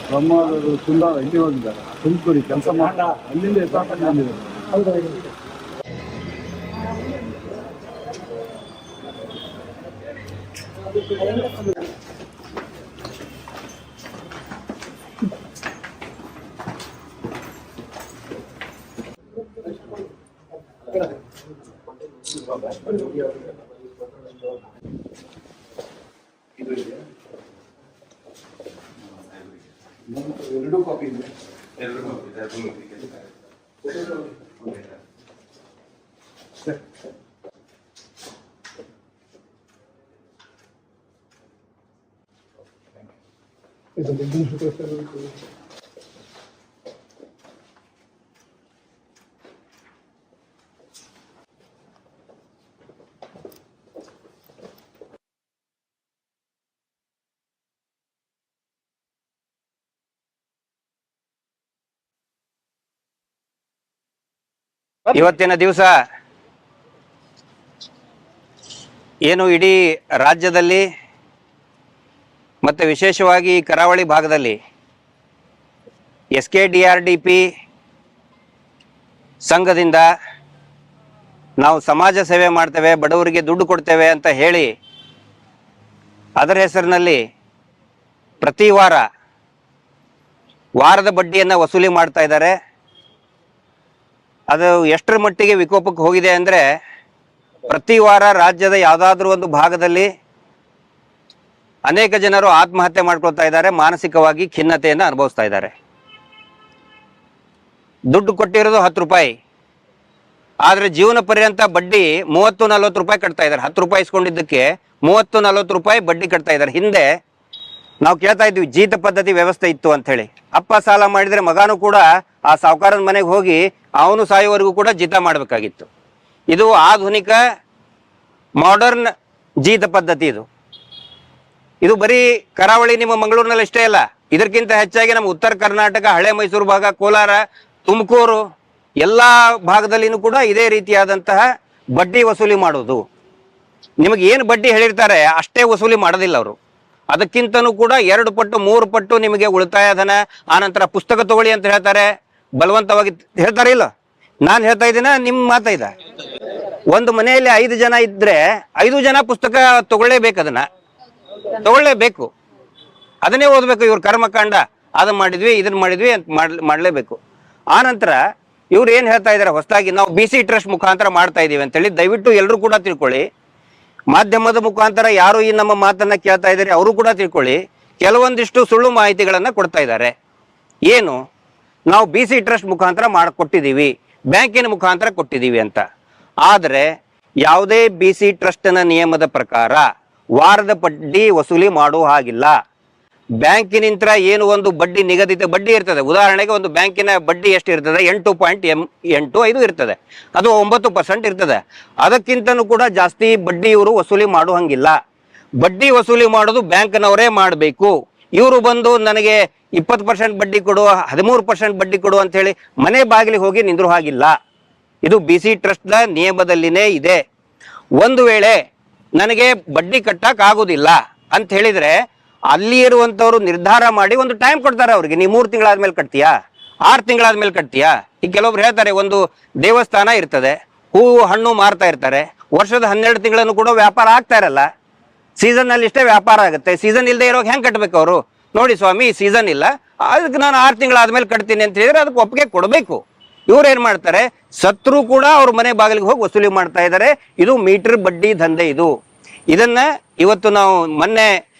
ಬ್ರಹ್ಮವರು ತುಂಬಾ ಇಲ್ಲಿ ಹೋಗಿದ್ದಾರೆ, ತುಮಕೂರಿ ಕೆಲಸ ಮಾಡ ಅಲ್ಲಿಂದ ಎತ್ತಾಕೊಂಡು ಬಂದಿದ್ದಾರೆ. ಎರಡು ಕಾಪಿ ಇದೆ. ಇವತ್ತಿನ ದಿವಸ ಏನು ಇಡೀ ರಾಜ್ಯದಲ್ಲಿ ಮತ್ತು ವಿಶೇಷವಾಗಿ ಕರಾವಳಿ ಭಾಗದಲ್ಲಿ SKDRDP ಸಂಘದಿಂದ ನಾವು ಸಮಾಜ ಸೇವೆ ಮಾಡ್ತೇವೆ, ಬಡವರಿಗೆ ದುಡ್ಡು ಕೊಡ್ತೇವೆ ಅಂತ ಹೇಳಿ ಅದರ ಹೆಸರಿನಲ್ಲಿ ಪ್ರತಿ ವಾರದ ಬಡ್ಡಿಯನ್ನು ವಸೂಲಿ ಮಾಡ್ತಾ ಇದ್ದಾರೆ. ಅದು ಎಷ್ಟರ ಮಟ್ಟಿಗೆ ವಿಕೋಪಕ್ಕೆ ಹೋಗಿದೆ ಅಂದರೆ ಪ್ರತಿ ವಾರ ರಾಜ್ಯದ ಯಾವುದಾದ್ರೂ ಒಂದು ಭಾಗದಲ್ಲಿ ಅನೇಕ ಜನರು ಆತ್ಮಹತ್ಯೆ ಮಾಡ್ಕೊಳ್ತಾ ಇದ್ದಾರೆ, ಮಾನಸಿಕವಾಗಿ ಖಿನ್ನತೆಯನ್ನು ಅನುಭವಿಸ್ತಾ ಇದ್ದಾರೆ. ದುಡ್ಡು ಕೊಟ್ಟಿರೋದು 10 ರೂಪಾಯಿ, ಆದರೆ ಜೀವನ ಪರ್ಯಂತ ಬಡ್ಡಿ 30-40 ರೂಪಾಯಿ ಕಟ್ತಾ ಇದ್ದಾರೆ. 10 ರೂಪಾಯಿ ಇಸ್ಕೊಂಡಿದ್ದಕ್ಕೆ 30-40 ರೂಪಾಯಿ ಬಡ್ಡಿ ಕಟ್ತಾ ಇದ್ದಾರೆ. ಹಿಂದೆ ನಾವು ಕೇಳ್ತಾ ಇದ್ವಿ ಜೀತ ಪದ್ಧತಿ ವ್ಯವಸ್ಥೆ ಇತ್ತು ಅಂತ ಹೇಳಿ. ಅಪ್ಪ ಸಾಲ ಮಾಡಿದರೆ ಮಗನೂ ಕೂಡ ಆ ಸಾಹುಕಾರನ ಮನೆಗೆ ಹೋಗಿ ಅವನು ಸಾಯುವವರೆಗೂ ಕೂಡ ಜೀತ ಮಾಡಬೇಕಾಗಿತ್ತು. ಇದು ಆಧುನಿಕ ಮಾಡರ್ನ್ ಜೀತ ಪದ್ಧತಿ. ಇದು ಬರೀ ಕರಾವಳಿ ನಿಮ್ಮ ಮಂಗಳೂರಿನಲ್ಲಿ ಅಷ್ಟೇ ಅಲ್ಲ, ಇದಕ್ಕಿಂತ ಹೆಚ್ಚಾಗಿ ನಮ್ಮ ಉತ್ತರ ಕರ್ನಾಟಕ, ಹಳೆ ಮೈಸೂರು ಭಾಗ, ಕೋಲಾರ, ತುಮಕೂರು ಎಲ್ಲ ಭಾಗದಲ್ಲಿನೂ ಕೂಡ ಇದೇ ರೀತಿಯಾದಂತಹ ಬಡ್ಡಿ ವಸೂಲಿ ಮಾಡೋದು. ನಿಮಗೆ ಏನು ಬಡ್ಡಿ ಹೇಳಿರ್ತಾರೆ ಅಷ್ಟೇ ವಸೂಲಿ ಮಾಡೋದಿಲ್ಲ ಅವರು, ಅದಕ್ಕಿಂತನೂ ಕೂಡ 2 ಪಟ್ಟು 3 ಪಟ್ಟು ನಿಮಗೆ ಉಳಿತಾಯ ಧನ, ಆನಂತರ ಪುಸ್ತಕ ತಗೊಳ್ಳಿ ಅಂತ ಹೇಳ್ತಾರೆ, ಬಲವಂತವಾಗಿ ಹೇಳ್ತಾರೆ. ಇಲ್ಲ, ನಾನು ಹೇಳ್ತಾ ಇದ್ದೀನ, ನಿಮ್ಮ ಮಾತಾ ಇದೆ. ಒಂದು ಮನೆಯಲ್ಲಿ 5 ಜನ ಇದ್ರೆ 5 ಜನ ಪುಸ್ತಕ ತಗೊಳ್ಳೇಬೇಕು, ಅದನ್ನ ತಗೊಳ್ಳೇಬೇಕು, ಅದನ್ನೇ ಓದಬೇಕು. ಇವ್ರ ಕರ್ಮಕಾಂಡ ಅದನ್ನ ಮಾಡಿದ್ವಿ ಇದನ್ನ ಮಾಡಿದ್ವಿ ಅಂತ ಮಾಡಲೇಬೇಕು. ಆನಂತರ ಇವ್ರು ಏನು ಹೇಳ್ತಾ ಇದ್ದಾರೆ, ಹೊಸದಾಗಿ ನಾವು BC ಟ್ರಸ್ಟ್ ಮುಖಾಂತರ ಮಾಡ್ತಾ ಇದೀವಿ ಅಂತೇಳಿ ದಯವಿಟ್ಟು ಎಲ್ಲರೂ ಕೂಡ ತಿಳ್ಕೊಳ್ಳಿ. ಮಾಧ್ಯಮದ ಮುಖಾಂತರ ಯಾರು ಈ ನಮ್ಮ ಮಾತನ್ನ ಕೇಳ್ತಾ ಇದ್ದಾರೆ ಅವರು ಕೂಡ ತಿಳ್ಕೊಳ್ಳಿ. ಕೆಲವೊಂದಿಷ್ಟು ಸುಳ್ಳು ಮಾಹಿತಿಗಳನ್ನ ಕೊಡ್ತಾ ಇದ್ದಾರೆ. ಏನು, ನಾವು BC ಟ್ರಸ್ಟ್ ಮುಖಾಂತರ ಮಾಡಿಕೊಟ್ಟಿದ್ದೀವಿ, ಬ್ಯಾಂಕಿನ ಮುಖಾಂತರ ಕೊಟ್ಟಿದ್ದೀವಿ ಅಂತ. ಆದರೆ ಯಾವುದೇ BC ಟ್ರಸ್ಟ್ನ ನಿಯಮದ ಪ್ರಕಾರ ವಾರದ ಬಡ್ಡಿ ವಸೂಲಿ ಮಾಡುವ ಹಾಗಿಲ್ಲ. ಬ್ಯಾಂಕಿನಿಂದ ಏನು ಒಂದು ಬಡ್ಡಿ ನಿಗದಿತ ಬಡ್ಡಿ ಇರ್ತದೆ, ಉದಾಹರಣೆಗೆ ಒಂದು ಬ್ಯಾಂಕಿನ ಬಡ್ಡಿ ಎಷ್ಟು ಇರ್ತದೆ, 8.85 ಇರ್ತದೆ, ಅದು 9% ಇರ್ತದೆ. ಅದಕ್ಕಿಂತನೂ ಕೂಡ ಜಾಸ್ತಿ ಬಡ್ಡಿ ಇವರು ವಸೂಲಿ ಮಾಡುವಂಗಿಲ್ಲ. ಬಡ್ಡಿ ವಸೂಲಿ ಮಾಡೋದು ಬ್ಯಾಂಕ್ನವರೇ ಮಾಡಬೇಕು. ಇವರು ಬಂದು ನನಗೆ 20% ಬಡ್ಡಿ ಕೊಡು, 13% ಬಡ್ಡಿ ಕೊಡು ಅಂತ ಹೇಳಿ ಮನೆ ಬಾಗಿಲಿಗೆ ಹೋಗಿ ನಿಂದ್ರು ಹಾಗಿಲ್ಲ. ಇದು BC ಟ್ರಸ್ಟ್ನ ನಿಯಮದಲ್ಲಿನೇ ಇದೆ. ಒಂದು ವೇಳೆ ನನಗೆ ಬಡ್ಡಿ ಕಟ್ಟಕ್ ಆಗುದಿಲ್ಲ ಅಂತ ಹೇಳಿದ್ರೆ ಅಲ್ಲಿ ಇರುವಂತವ್ರು ನಿರ್ಧಾರ ಮಾಡಿ ಒಂದು ಟೈಮ್ ಕೊಡ್ತಾರೆ ಅವ್ರಿಗೆ. ನೀ 3 ತಿಂಗಳಾದ್ಮೇಲೆ ಕಟ್ತೀಯಾ, 6 ತಿಂಗಳಾದ್ಮೇಲೆ ಕಟ್ತೀಯಾ. ಈಗ ಕೆಲವೊಬ್ರು ಹೇಳ್ತಾರೆ, ಒಂದು ದೇವಸ್ಥಾನ ಇರ್ತದೆ, ಹೂವು ಹಣ್ಣು ಮಾರ್ತಾ ಇರ್ತಾರೆ, ವರ್ಷದ 12 ತಿಂಗಳನ್ನು ಕೂಡ ವ್ಯಾಪಾರ ಆಗ್ತಾ ಇರಲ್ಲ, ಸೀಸನ್ ನಲ್ಲಿ ಇಷ್ಟೇ ವ್ಯಾಪಾರ ಆಗುತ್ತೆ. ಸೀಸನ್ ಇಲ್ಲದೆ ಇರೋವಾಗ ಹೆಂಗ್ ಕಟ್ಬೇಕು ಅವರು? ನೋಡಿ ಸ್ವಾಮಿ, ಈ ಸೀಸನ್ ಇಲ್ಲ, ಅದಕ್ಕೆ ನಾನು 6 ತಿಂಗಳಾದ್ಮೇಲೆ ಕಟ್ತೀನಿ ಅಂತ ಹೇಳಿದ್ರೆ ಅದಕ್ಕೆ ಒಪ್ಪಿಗೆ ಕೊಡಬೇಕು. ಇವ್ರು ಏನ್ ಮಾಡ್ತಾರೆ, ಸತ್ರು ಕೂಡ ಅವ್ರ ಮನೆ ಬಾಗಿಲಿಗೆ ಹೋಗಿ ವಸೂಲಿ ಮಾಡ್ತಾ ಇದ್ದಾರೆ. ಇದು ಮೀಟರ್ ಬಡ್ಡಿ ದಂಧೆ. ಇದನ್ನ ಇವತ್ತು ನಾವು ಮೊನ್ನೆ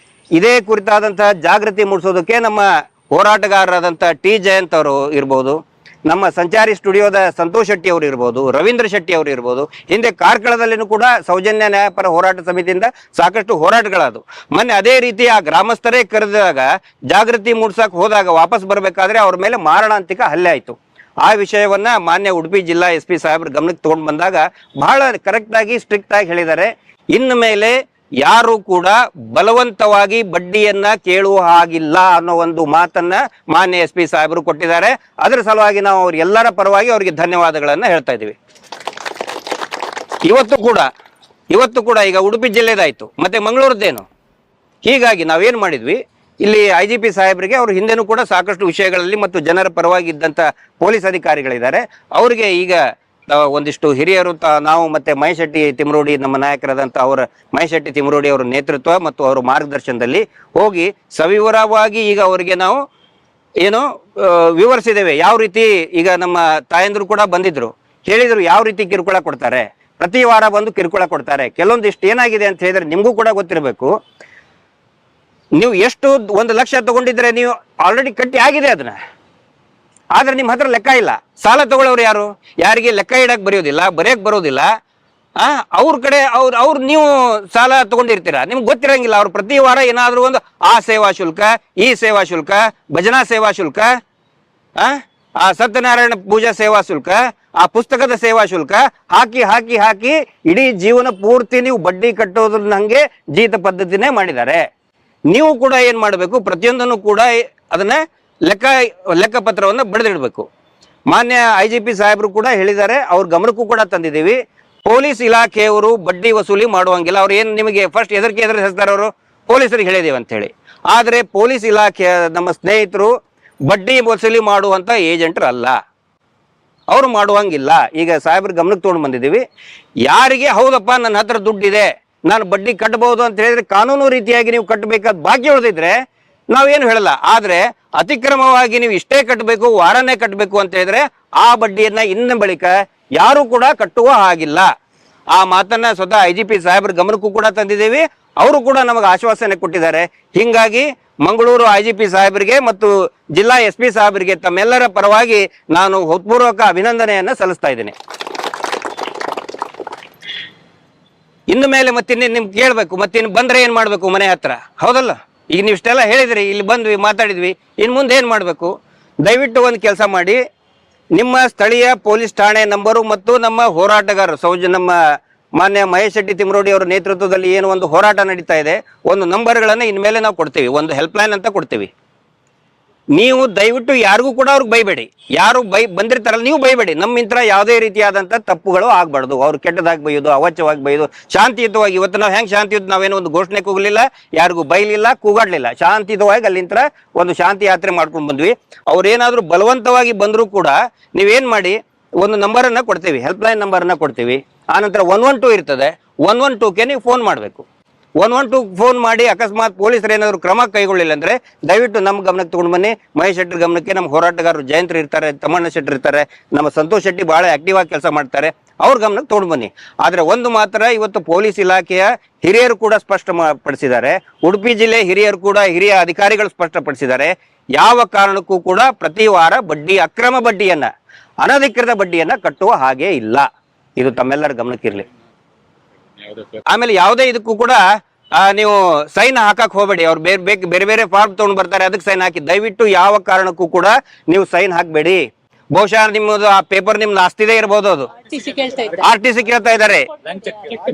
ಇದೇ ಕುರಿತಾದಂತಹ ಜಾಗೃತಿ ಮೂಡಿಸೋದಕ್ಕೆ ನಮ್ಮ ಹೋರಾಟಗಾರರಾದಂಥ T ಜಯಂತ್ ಅವರು ಇರ್ಬೋದು, ನಮ್ಮ ಸಂಚಾರಿ ಸ್ಟುಡಿಯೋದ ಸಂತೋಷ್ ಶೆಟ್ಟಿ ಅವರು ಇರ್ಬೋದು, ರವೀಂದ್ರ ಶೆಟ್ಟಿ ಅವರು ಇರ್ಬೋದು, ಹಿಂದೆ ಕಾರ್ಕಳದಲ್ಲಿನೂ ಕೂಡ ಸೌಜನ್ಯ ನ್ಯಾಯಪರ ಹೋರಾಟ ಸಮಿತಿಯಿಂದ ಸಾಕಷ್ಟು ಹೋರಾಟಗಳಾದವು. ಮೊನ್ನೆ ಅದೇ ರೀತಿ ಆ ಗ್ರಾಮಸ್ಥರೇ ಕರೆದಾಗ ಜಾಗೃತಿ ಮೂಡ್ಸಕ್ ಹೋದಾಗ ವಾಪಸ್ ಬರಬೇಕಾದ್ರೆ ಅವ್ರ ಮೇಲೆ ಮಾರಣಾಂತಿಕ ಹಲ್ಲೆ ಆಯಿತು. ಆ ವಿಷಯವನ್ನ ಮಾನ್ಯ ಉಡುಪಿ ಜಿಲ್ಲಾ SP ಸಾಹೇಬ್ರ ಗಮನಕ್ಕೆ ತಗೊಂಡು ಬಂದಾಗ ಬಹಳ ಕರೆಕ್ಟಾಗಿ ಸ್ಟ್ರಿಕ್ಟ್ ಆಗಿ ಹೇಳಿದ್ದಾರೆ. ಇನ್ನು ಮೇಲೆ ಯಾರು ಕೂಡ ಬಲವಂತವಾಗಿ ಬಡ್ಡಿಯನ್ನ ಕೇಳುವ ಹಾಗಿಲ್ಲ ಅನ್ನೋ ಒಂದು ಮಾತನ್ನ ಮಾನ್ಯ SP ಸಾಹೇಬರು ಕೊಟ್ಟಿದ್ದಾರೆ. ಅದರ ಸಲುವಾಗಿ ನಾವು ಅವ್ರ ಎಲ್ಲರ ಪರವಾಗಿ ಅವರಿಗೆ ಧನ್ಯವಾದಗಳನ್ನ ಹೇಳ್ತಾ ಇದ್ದೀವಿ. ಇವತ್ತು ಕೂಡ ಇವತ್ತು ಕೂಡ ಈಗ ಉಡುಪಿ ಜಿಲ್ಲೆದಾಯ್ತು, ಮತ್ತೆ ಮಂಗಳೂರದ್ದೇನು. ಹೀಗಾಗಿ ನಾವೇನು ಮಾಡಿದ್ವಿ, ಇಲ್ಲಿ IGP ಸಾಹೇಬರಿಗೆ ಅವರು ಹಿಂದೆನೂ ಕೂಡ ಸಾಕಷ್ಟು ವಿಷಯಗಳಲ್ಲಿ ಮತ್ತು ಜನರ ಪರವಾಗಿ ಇದ್ದಂಥ ಪೊಲೀಸ್ ಅಧಿಕಾರಿಗಳಿದ್ದಾರೆ. ಅವರಿಗೆ ಈಗ ಒಂದಿಷ್ಟು ಹಿರಿಯರು ನಾವು ಮತ್ತೆ ಮಹೇಶ್ ಶೆಟ್ಟಿ ತಿಮ್ರೋಡಿ ನಮ್ಮ ನಾಯಕರಾದಂಥ ಅವರ ಮಹೇಶ್ ಶೆಟ್ಟಿ ತಿಮ್ರೋಡಿ ಅವರ ನೇತೃತ್ವ ಮತ್ತು ಅವರ ಮಾರ್ಗದರ್ಶನದಲ್ಲಿ ಹೋಗಿ ಸವಿವರವಾಗಿ ಈಗ ಅವರಿಗೆ ನಾವು ಏನು ವಿವರಿಸಿದ್ದೇವೆ. ಯಾವ ರೀತಿ ಈಗ ನಮ್ಮ ತಾಯಂದ್ರು ಕೂಡ ಬಂದಿದ್ರು, ಹೇಳಿದ್ರು ಯಾವ ರೀತಿ ಕಿರುಕುಳ ಕೊಡ್ತಾರೆ, ಪ್ರತಿ ವಾರ ಬಂದು ಕಿರುಕುಳ ಕೊಡ್ತಾರೆ. ಕೆಲವೊಂದಿಷ್ಟು ಏನಾಗಿದೆ ಅಂತ ಹೇಳಿದ್ರೆ ನಿಮಗೂ ಕೂಡ ಗೊತ್ತಿರಬೇಕು. ನೀವು ಎಷ್ಟು 1 ಲಕ್ಷ ತಗೊಂಡಿದ್ರೆ ನೀವು ಆಲ್ರೆಡಿ ಕಟ್ಟಿ ಆಗಿದೆ ಅದನ್ನ, ಆದ್ರೆ ನಿಮ್ಮ ಹತ್ರ ಲೆಕ್ಕ ಇಲ್ಲ. ಸಾಲ ತಗೊಳ್ಳೋರು ಯಾರು? ಯಾರಿಗೆ ಲೆಕ್ಕ ಇಡಕ್ ಬರೆಯೋದಿಲ್ಲ, ಬರೆಯಕ್ ಬರೋದಿಲ್ಲ. ಅವ್ರ ಕಡೆ ಅವ್ರು ನೀವು ಸಾಲ ತಗೊಂಡಿರ್ತೀರಾ, ನಿಮ್ಗೆ ಗೊತ್ತಿರಂಗಿಲ್ಲ. ಅವ್ರು ಪ್ರತಿ ವಾರ ಏನಾದ್ರು ಒಂದು ಆ ಸೇವಾ ಶುಲ್ಕ, ಈ ಸೇವಾ ಶುಲ್ಕ, ಭಜನಾ ಸೇವಾ ಶುಲ್ಕ, ಆ ಸತ್ಯನಾರಾಯಣ ಪೂಜಾ ಸೇವಾ ಶುಲ್ಕ, ಆ ಪುಸ್ತಕದ ಸೇವಾ ಶುಲ್ಕ ಹಾಕಿ ಹಾಕಿ ಹಾಕಿ ಇಡೀ ಜೀವನ ಪೂರ್ತಿ ನೀವು ಬಡ್ಡಿ ಕಟ್ಟೋದ್ರ ಹಂಗೆ ಜೀತ ಪದ್ಧತಿನೇ ಮಾಡಿದ್ದಾರೆ. ನೀವು ಕೂಡ ಏನ್ ಮಾಡಬೇಕು, ಪ್ರತಿಯೊಂದನ್ನು ಕೂಡ ಅದನ್ನ ಲೆಕ್ಕ ಪತ್ರವನ್ನು ಬರೆದಿಡಬೇಕು. ಮಾನ್ಯ IGP ಸಾಹೇಬರು ಕೂಡ ಹೇಳಿದ್ದಾರೆ, ಅವ್ರ ಗಮನಕ್ಕೂ ಕೂಡ ತಂದಿದ್ದೀವಿ. ಪೊಲೀಸ್ ಇಲಾಖೆಯವರು ಬಡ್ಡಿ ವಸೂಲಿ ಮಾಡುವಂಗಿಲ್ಲ. ಅವ್ರು ಏನು ನಿಮಗೆ ಫಸ್ಟ್ ಹೆಸರಿಸ್ತಾರೆ, ಅವರು ಪೊಲೀಸರಿಗೆ ಹೇಳಿದೇವೆ ಅಂತ ಹೇಳಿ. ಆದ್ರೆ ಪೊಲೀಸ್ ಇಲಾಖೆಯ ನಮ್ಮ ಸ್ನೇಹಿತರು ಬಡ್ಡಿ ವಸೂಲಿ ಮಾಡುವಂತ ಏಜೆಂಟರ್ ಅಲ್ಲ, ಅವರು ಮಾಡುವಂಗಿಲ್ಲ. ಈಗ ಸಾಹೇಬ್ರ ಗಮನಕ್ಕೆ ತೊಗೊಂಡು ಬಂದಿದ್ದೀವಿ. ಯಾರಿಗೆ ಹೌದಪ್ಪ ನನ್ನ ಹತ್ರ ದುಡ್ಡಿದೆ, ನಾನು ಬಡ್ಡಿ ಕಟ್ಟಬಹುದು ಅಂತ ಹೇಳಿದ್ರೆ ಕಾನೂನು ರೀತಿಯಾಗಿ ನೀವು ಕಟ್ಟಬೇಕಾದ ಬಾಕಿ ಉಳಿದಿದ್ರೆ ನಾವೇನು ಹೇಳಲ್ಲ. ಆದ್ರೆ ಅತಿಕ್ರಮವಾಗಿ ನೀವು ಇಷ್ಟೇ ಕಟ್ಟಬೇಕು, ವಾರನೇ ಕಟ್ಟಬೇಕು ಅಂತ ಹೇಳಿದ್ರೆ ಆ ಬಡ್ಡಿಯನ್ನ ಇನ್ನ ಬಳಿಕ ಯಾರು ಕೂಡ ಕಟ್ಟುವ ಹಾಗಿಲ್ಲ. ಆ ಮಾತನ್ನ ಸ್ವತಃ IGP ಸಾಹೇಬ್ರ ಗಮನಕ್ಕೂ ಕೂಡ ತಂದಿದ್ದೀವಿ. ಅವರು ಕೂಡ ನಮಗೆ ಆಶ್ವಾಸನೆ ಕೊಟ್ಟಿದ್ದಾರೆ. ಹಿಂಗಾಗಿ ಮಂಗಳೂರು IGP ಸಾಹೇಬರಿಗೆ ಮತ್ತು ಜಿಲ್ಲಾ SP ಸಾಹೇಬರಿಗೆ ತಮ್ಮೆಲ್ಲರ ಪರವಾಗಿ ನಾನು ಹೃತ್ಪೂರ್ವಕ ಅಭಿನಂದನೆಯನ್ನ ಸಲ್ಲಿಸ್ತಾ ಇದ್ದೇನೆ. ಇನ್ನು ಮೇಲೆ ಮತ್ತಿನ್ನ ನಿಮ್ಗೆ ಕೇಳಬೇಕು, ಮತ್ತಿನ್ನು ಬಂದ್ರೆ ಏನ್ ಮಾಡ್ಬೇಕು ಮನೆ ಹತ್ರ, ಹೌದಲ್ಲ? ಈಗ ನೀವು ಇಷ್ಟೆಲ್ಲ ಹೇಳಿದ್ರಿ, ಇಲ್ಲಿ ಬಂದ್ವಿ ಮಾತಾಡಿದ್ವಿ, ಇನ್ನು ಮುಂದೆ ಏನು ಮಾಡಬೇಕು? ದಯವಿಟ್ಟು ಒಂದು ಕೆಲಸ ಮಾಡಿ, ನಿಮ್ಮ ಸ್ಥಳೀಯ ಪೊಲೀಸ್ ಠಾಣೆ ನಂಬರು ಮತ್ತು ನಮ್ಮ ಹೋರಾಟಗಾರರು ನಮ್ಮ ಮಾನ್ಯ ಮಹೇಶ್ ಶೆಟ್ಟಿ ತಿಮ್ರೋಡಿ ಅವರ ನೇತೃತ್ವದಲ್ಲಿ ಏನು ಒಂದು ಹೋರಾಟ ನಡೀತಾ ಇದೆ, ಒಂದು ನಂಬರ್ಗಳನ್ನು ಇನ್ಮೇಲೆ ನಾವು ಕೊಡ್ತೀವಿ, ಒಂದು ಹೆಲ್ಪ್ಲೈನ್ ಅಂತ ಕೊಡ್ತೀವಿ. ನೀವು ದಯವಿಟ್ಟು ಯಾರಿಗೂ ಕೂಡ ಅವ್ರಿಗೆ ಬೈಬೇಡಿ. ಯಾರು ಬಂದಿರ್ತಾರಲ್ಲ ನೀವು ಬೈಬೇಡಿ. ನಮ್ಮಿಂದ ಯಾವುದೇ ರೀತಿಯಾದಂಥ ತಪ್ಪುಗಳು ಆಗಬಾರ್ದು. ಅವ್ರು ಕೆಟ್ಟದಾಗಿ ಬೈಯೋದು, ಅವಾಚ್ಯವಾಗಿ ಬೈಯೋದು, ಶಾಂತಿಯುತವಾಗಿ. ಇವತ್ತು ನಾವು ಹೆಂಗೆ ಶಾಂತಿಯುತ, ನಾವೇನೋ ಒಂದು ಘೋಷಣೆ ಕೂಗಲಿಲ್ಲ, ಯಾರಿಗೂ ಬೈಲಿಲ್ಲ, ಕೂಗಾಡ್ಲಿಲ್ಲ. ಶಾಂತಿಯುತವಾಗಿ ಅಲ್ಲಿಂದ ಒಂದು ಶಾಂತಿ ಯಾತ್ರೆ ಮಾಡ್ಕೊಂಡು ಬಂದ್ವಿ. ಅವ್ರೇನಾದ್ರೂ ಬಲವಂತವಾಗಿ ಬಂದರೂ ಕೂಡ ನೀವೇನ್ ಮಾಡಿ, ಒಂದು ನಂಬರನ್ನು ಕೊಡ್ತೀವಿ, ಹೆಲ್ಪ್ಲೈನ್ ನಂಬರನ್ನು ಕೊಡ್ತೀವಿ. ಆನಂತರ 112 ಇರ್ತದೆ, 112ಗೆ ನೀವು ಫೋನ್ ಮಾಡಬೇಕು. 112 ಫೋನ್ ಮಾಡಿ ಅಕಸ್ಮಾತ್ ಪೊಲೀಸರು ಏನಾದ್ರು ಕ್ರಮ ಕೈಗೊಳ್ಳಿಲ್ಲ ಅಂದ್ರೆ ದಯವಿಟ್ಟು ನಮ್ಮ ಗಮನಕ್ಕೆ ತಗೊಂಡು ಬನ್ನಿ. ಮಹೇಶ್ ಶೆಟ್ಟರ್ ಗಮನಕ್ಕೆ, ನಮ್ಮ ಹೋರಾಟಗಾರರು ಜಯಂತ್ರು ಇರ್ತಾರೆ, ತಮ್ಮಣ್ಣ ಶೆಟ್ಟರ್ ಇರ್ತಾರೆ, ನಮ್ಮ ಸಂತೋಷ್ ಶೆಟ್ಟಿ ಬಹಳ ಆಕ್ಟಿವ್ ಆಗಿ ಕೆಲಸ ಮಾಡ್ತಾರೆ, ಅವ್ರ ಗಮನಕ್ಕೆ ತಗೊಂಡು ಬನ್ನಿ. ಆದ್ರೆ ಒಂದು ಮಾತ್ರ ಇವತ್ತು ಪೊಲೀಸ್ ಇಲಾಖೆಯ ಹಿರಿಯರು ಕೂಡ ಸ್ಪಷ್ಟಪಡಿಸಿದ್ದಾರೆ, ಉಡುಪಿ ಜಿಲ್ಲೆ ಹಿರಿಯರು ಕೂಡ, ಹಿರಿಯ ಅಧಿಕಾರಿಗಳು ಸ್ಪಷ್ಟಪಡಿಸಿದ್ದಾರೆ, ಯಾವ ಕಾರಣಕ್ಕೂ ಕೂಡ ಪ್ರತಿ ವಾರ ಬಡ್ಡಿ, ಅಕ್ರಮ ಬಡ್ಡಿಯನ್ನ, ಅನಧಿಕೃತ ಬಡ್ಡಿಯನ್ನ ಕಟ್ಟುವ ಹಾಗೆ ಇಲ್ಲ. ಇದು ತಮ್ಮೆಲ್ಲರ ಗಮನಕ್ಕಿರ್ಲಿ. ಆಮೇಲೆ ಯಾವುದೇ ಇದಕ್ಕೂ ಕೂಡ ನೀವು ಸೈನ್ ಹಾಕಕ್ ಹೋಗಬೇಡಿ. ಅವ್ರು ಬೇರೆ ಬೇರೆ ಫಾರ್ಮ್ ತಗೊಂಡು ಬರ್ತಾರೆ, ಅದಕ್ಕೆ ಸೈನ್ ಹಾಕಿ. ದಯವಿಟ್ಟು ಯಾವ ಕಾರಣಕ್ಕೂ ಕೂಡ ನೀವು ಸೈನ್ ಹಾಕಬೇಡಿ. ಬಹುಶಃ ನಿಮ್ಮದು ಆ ಪೇಪರ್ ನಿಮ್ದು ಆಸ್ತಿದೇ ಇರಬಹುದು. ಅದು RTC ಕೇಳ್ತಾ ಇದ್ದಾರೆ,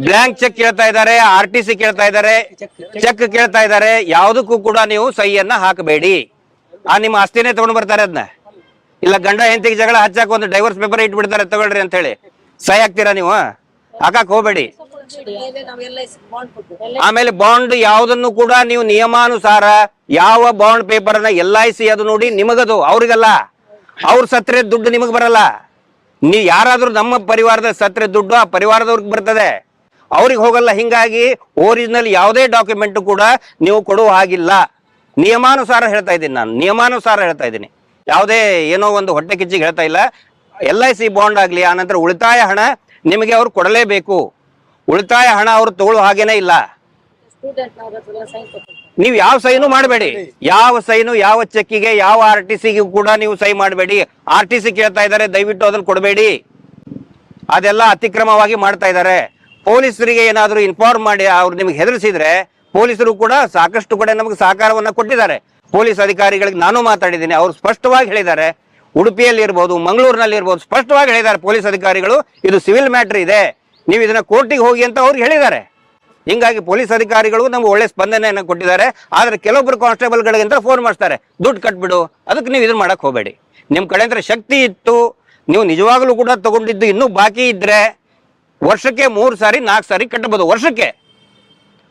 ಬ್ಲಾಂಕ್ ಚೆಕ್ ಕೇಳ್ತಾ ಇದ್ದಾರೆ, RTC ಕೇಳ್ತಾ ಇದ್ದಾರೆ, ಚೆಕ್ ಕೇಳ್ತಾ ಇದ್ದಾರೆ. ಯಾವುದಕ್ಕೂ ಕೂಡ ನೀವು ಸಹಿಯನ್ನ ಹಾಕಬೇಡಿ. ನಿಮ್ಮ ಆಸ್ತಿನೇ ತಗೊಂಡು ಬರ್ತಾರೆ ಅದನ್ನ. ಇಲ್ಲ ಗಂಡ ಹೆಂಡತಿಗೆ ಜಗಳ ಹಚ್ಚಾಕ ಒಂದು ಡೈವರ್ಸ್ ಪೇಪರ್ ಇಟ್ಬಿಡ್ತಾರೆ, ತಗೊಳ್ರಿ ಅಂತ ಹೇಳಿ ಸಹಿ ಹಾಕ್ತೀರಾ ನೀವು? ಹಾಕಕ್ ಹೋಗ್ಬೇಡಿ. ಆಮೇಲೆ ಬಾಂಡ್ ಯಾವುದನ್ನು ಕೂಡ ನೀವು ನಿಯಮಾನುಸಾರ ಯಾವ ಬಾಂಡ್ ಪೇಪರ್ ಅನ್ನ LIC ಅದು ನೋಡಿ ನಿಮಗದು, ಅವ್ರಿಗಲ್ಲ. ಅವ್ರ ಸತ್ರೆ ದುಡ್ಡು ನಿಮಗ್ ಬರಲ್ಲ. ನೀವು ಯಾರಾದ್ರೂ ನಮ್ಮ ಪರಿವಾರದ ಸತ್ರೆ ದುಡ್ಡು ಆ ಪರಿವಾರದವ್ರಿಗೆ ಬರ್ತದೆ, ಅವ್ರಿಗೆ ಹೋಗಲ್ಲ. ಹಿಂಗಾಗಿ ಒರಿಜಿನಲ್ ಯಾವುದೇ ಡಾಕ್ಯುಮೆಂಟ್ ಕೂಡ ನೀವು ಕೊಡುವ ಹಾಗಿಲ್ಲ. ನಿಯಮಾನುಸಾರ ಹೇಳ್ತಾ ಇದ್ದೀನಿ ನಾನು, ನಿಯಮಾನುಸಾರ ಹೇಳ್ತಾ ಇದ್ದೀನಿ. ಯಾವುದೇ ಏನೋ ಒಂದು ಹೊಟ್ಟೆ ಕಿಚ್ಚಿಗೆ ಹೇಳ್ತಾ ಇಲ್ಲ. LIC ಬಾಂಡ್ ಆಗ್ಲಿ, ಆನಂತರ ಉಳಿತಾಯ ಹಣ ನಿಮಗೆ ಅವ್ರು ಕೊಡಲೇಬೇಕು. ಉಳಿತಾಯ ಹಣ ಅವ್ರು ತಗೊಳ್ಳೋ ಹಾಗೇನೆ ಇಲ್ಲ. ನೀವು ಯಾವ ಸೈನು ಮಾಡಬೇಡಿ, ಯಾವ ಸೈನು, ಯಾವ ಚೆಕ್ಕಿಗೆ, ಯಾವ RTCಗೂ ಕೂಡ ನೀವು ಸೈ ಮಾಡಬೇಡಿ. RTC ಕೇಳ್ತಾ ಇದ್ದಾರೆ, ದಯವಿಟ್ಟು ಅದನ್ನು ಕೊಡಬೇಡಿ. ಅದೆಲ್ಲ ಅತಿಕ್ರಮವಾಗಿ ಮಾಡ್ತಾ ಇದ್ದಾರೆ. ಪೊಲೀಸರಿಗೆ ಏನಾದರೂ ಇನ್ಫಾರ್ಮ್ ಮಾಡಿ ಅವ್ರು ನಿಮ್ಗೆ ಹೆದರಿಸಿದ್ರೆ, ಪೊಲೀಸರು ಕೂಡ ಸಾಕಷ್ಟು ಕಡೆ ನಮಗೆ ಸಹಕಾರವನ್ನ ಕೊಟ್ಟಿದ್ದಾರೆ. ಪೊಲೀಸ್ ಅಧಿಕಾರಿಗಳಿಗೆ ನಾನು ಮಾತಾಡಿದ್ದೀನಿ, ಅವ್ರು ಸ್ಪಷ್ಟವಾಗಿ ಹೇಳಿದ್ದಾರೆ. ಉಡುಪಿಯಲ್ಲಿ ಇರ್ಬೋದು, ಮಂಗಳೂರಿನಲ್ಲಿ ಇರ್ಬೋದು, ಸ್ಪಷ್ಟವಾಗಿ ಹೇಳಿದ್ದಾರೆ ಪೊಲೀಸ್ ಅಧಿಕಾರಿಗಳು, ಇದು ಸಿವಿಲ್ ಮ್ಯಾಟರ್ ಇದೆ, ನೀವು ಇದನ್ನ ಕೋರ್ಟಿಗೆ ಹೋಗಿ ಅಂತ ಅವ್ರಿಗೆ ಹೇಳಿದ್ದಾರೆ. ಹಿಂಗಾಗಿ ಪೊಲೀಸ್ ಅಧಿಕಾರಿಗಳು ನಮ್ಗೆ ಒಳ್ಳೆ ಸ್ಪಂದನೆಯನ್ನು ಕೊಟ್ಟಿದ್ದಾರೆ. ಆದ್ರೆ ಕೆಲವೊಬ್ರು ಕಾನ್ಸ್ಟೇಬಲ್ಗಳಿಗಿಂತ ಫೋನ್ ಮಾಡ್ತಾರೆ, ದುಡ್ಡು ಕಟ್ಬಿಡು, ಅದಕ್ಕೆ ನೀವು ಇದನ್ನ ಮಾಡಕ್ ಹೋಗಬೇಡಿ. ನಿಮ್ ಕಡೆ ಶಕ್ತಿ ಇತ್ತು, ನೀವು ನಿಜವಾಗ್ಲೂ ಕೂಡ ತಗೊಂಡಿದ್ದು ಇನ್ನೂ ಬಾಕಿ ಇದ್ರೆ ವರ್ಷಕ್ಕೆ 3 ಸಾರಿ 4 ಸಾರಿ ಕಟ್ಟಬಹುದು. ವರ್ಷಕ್ಕೆ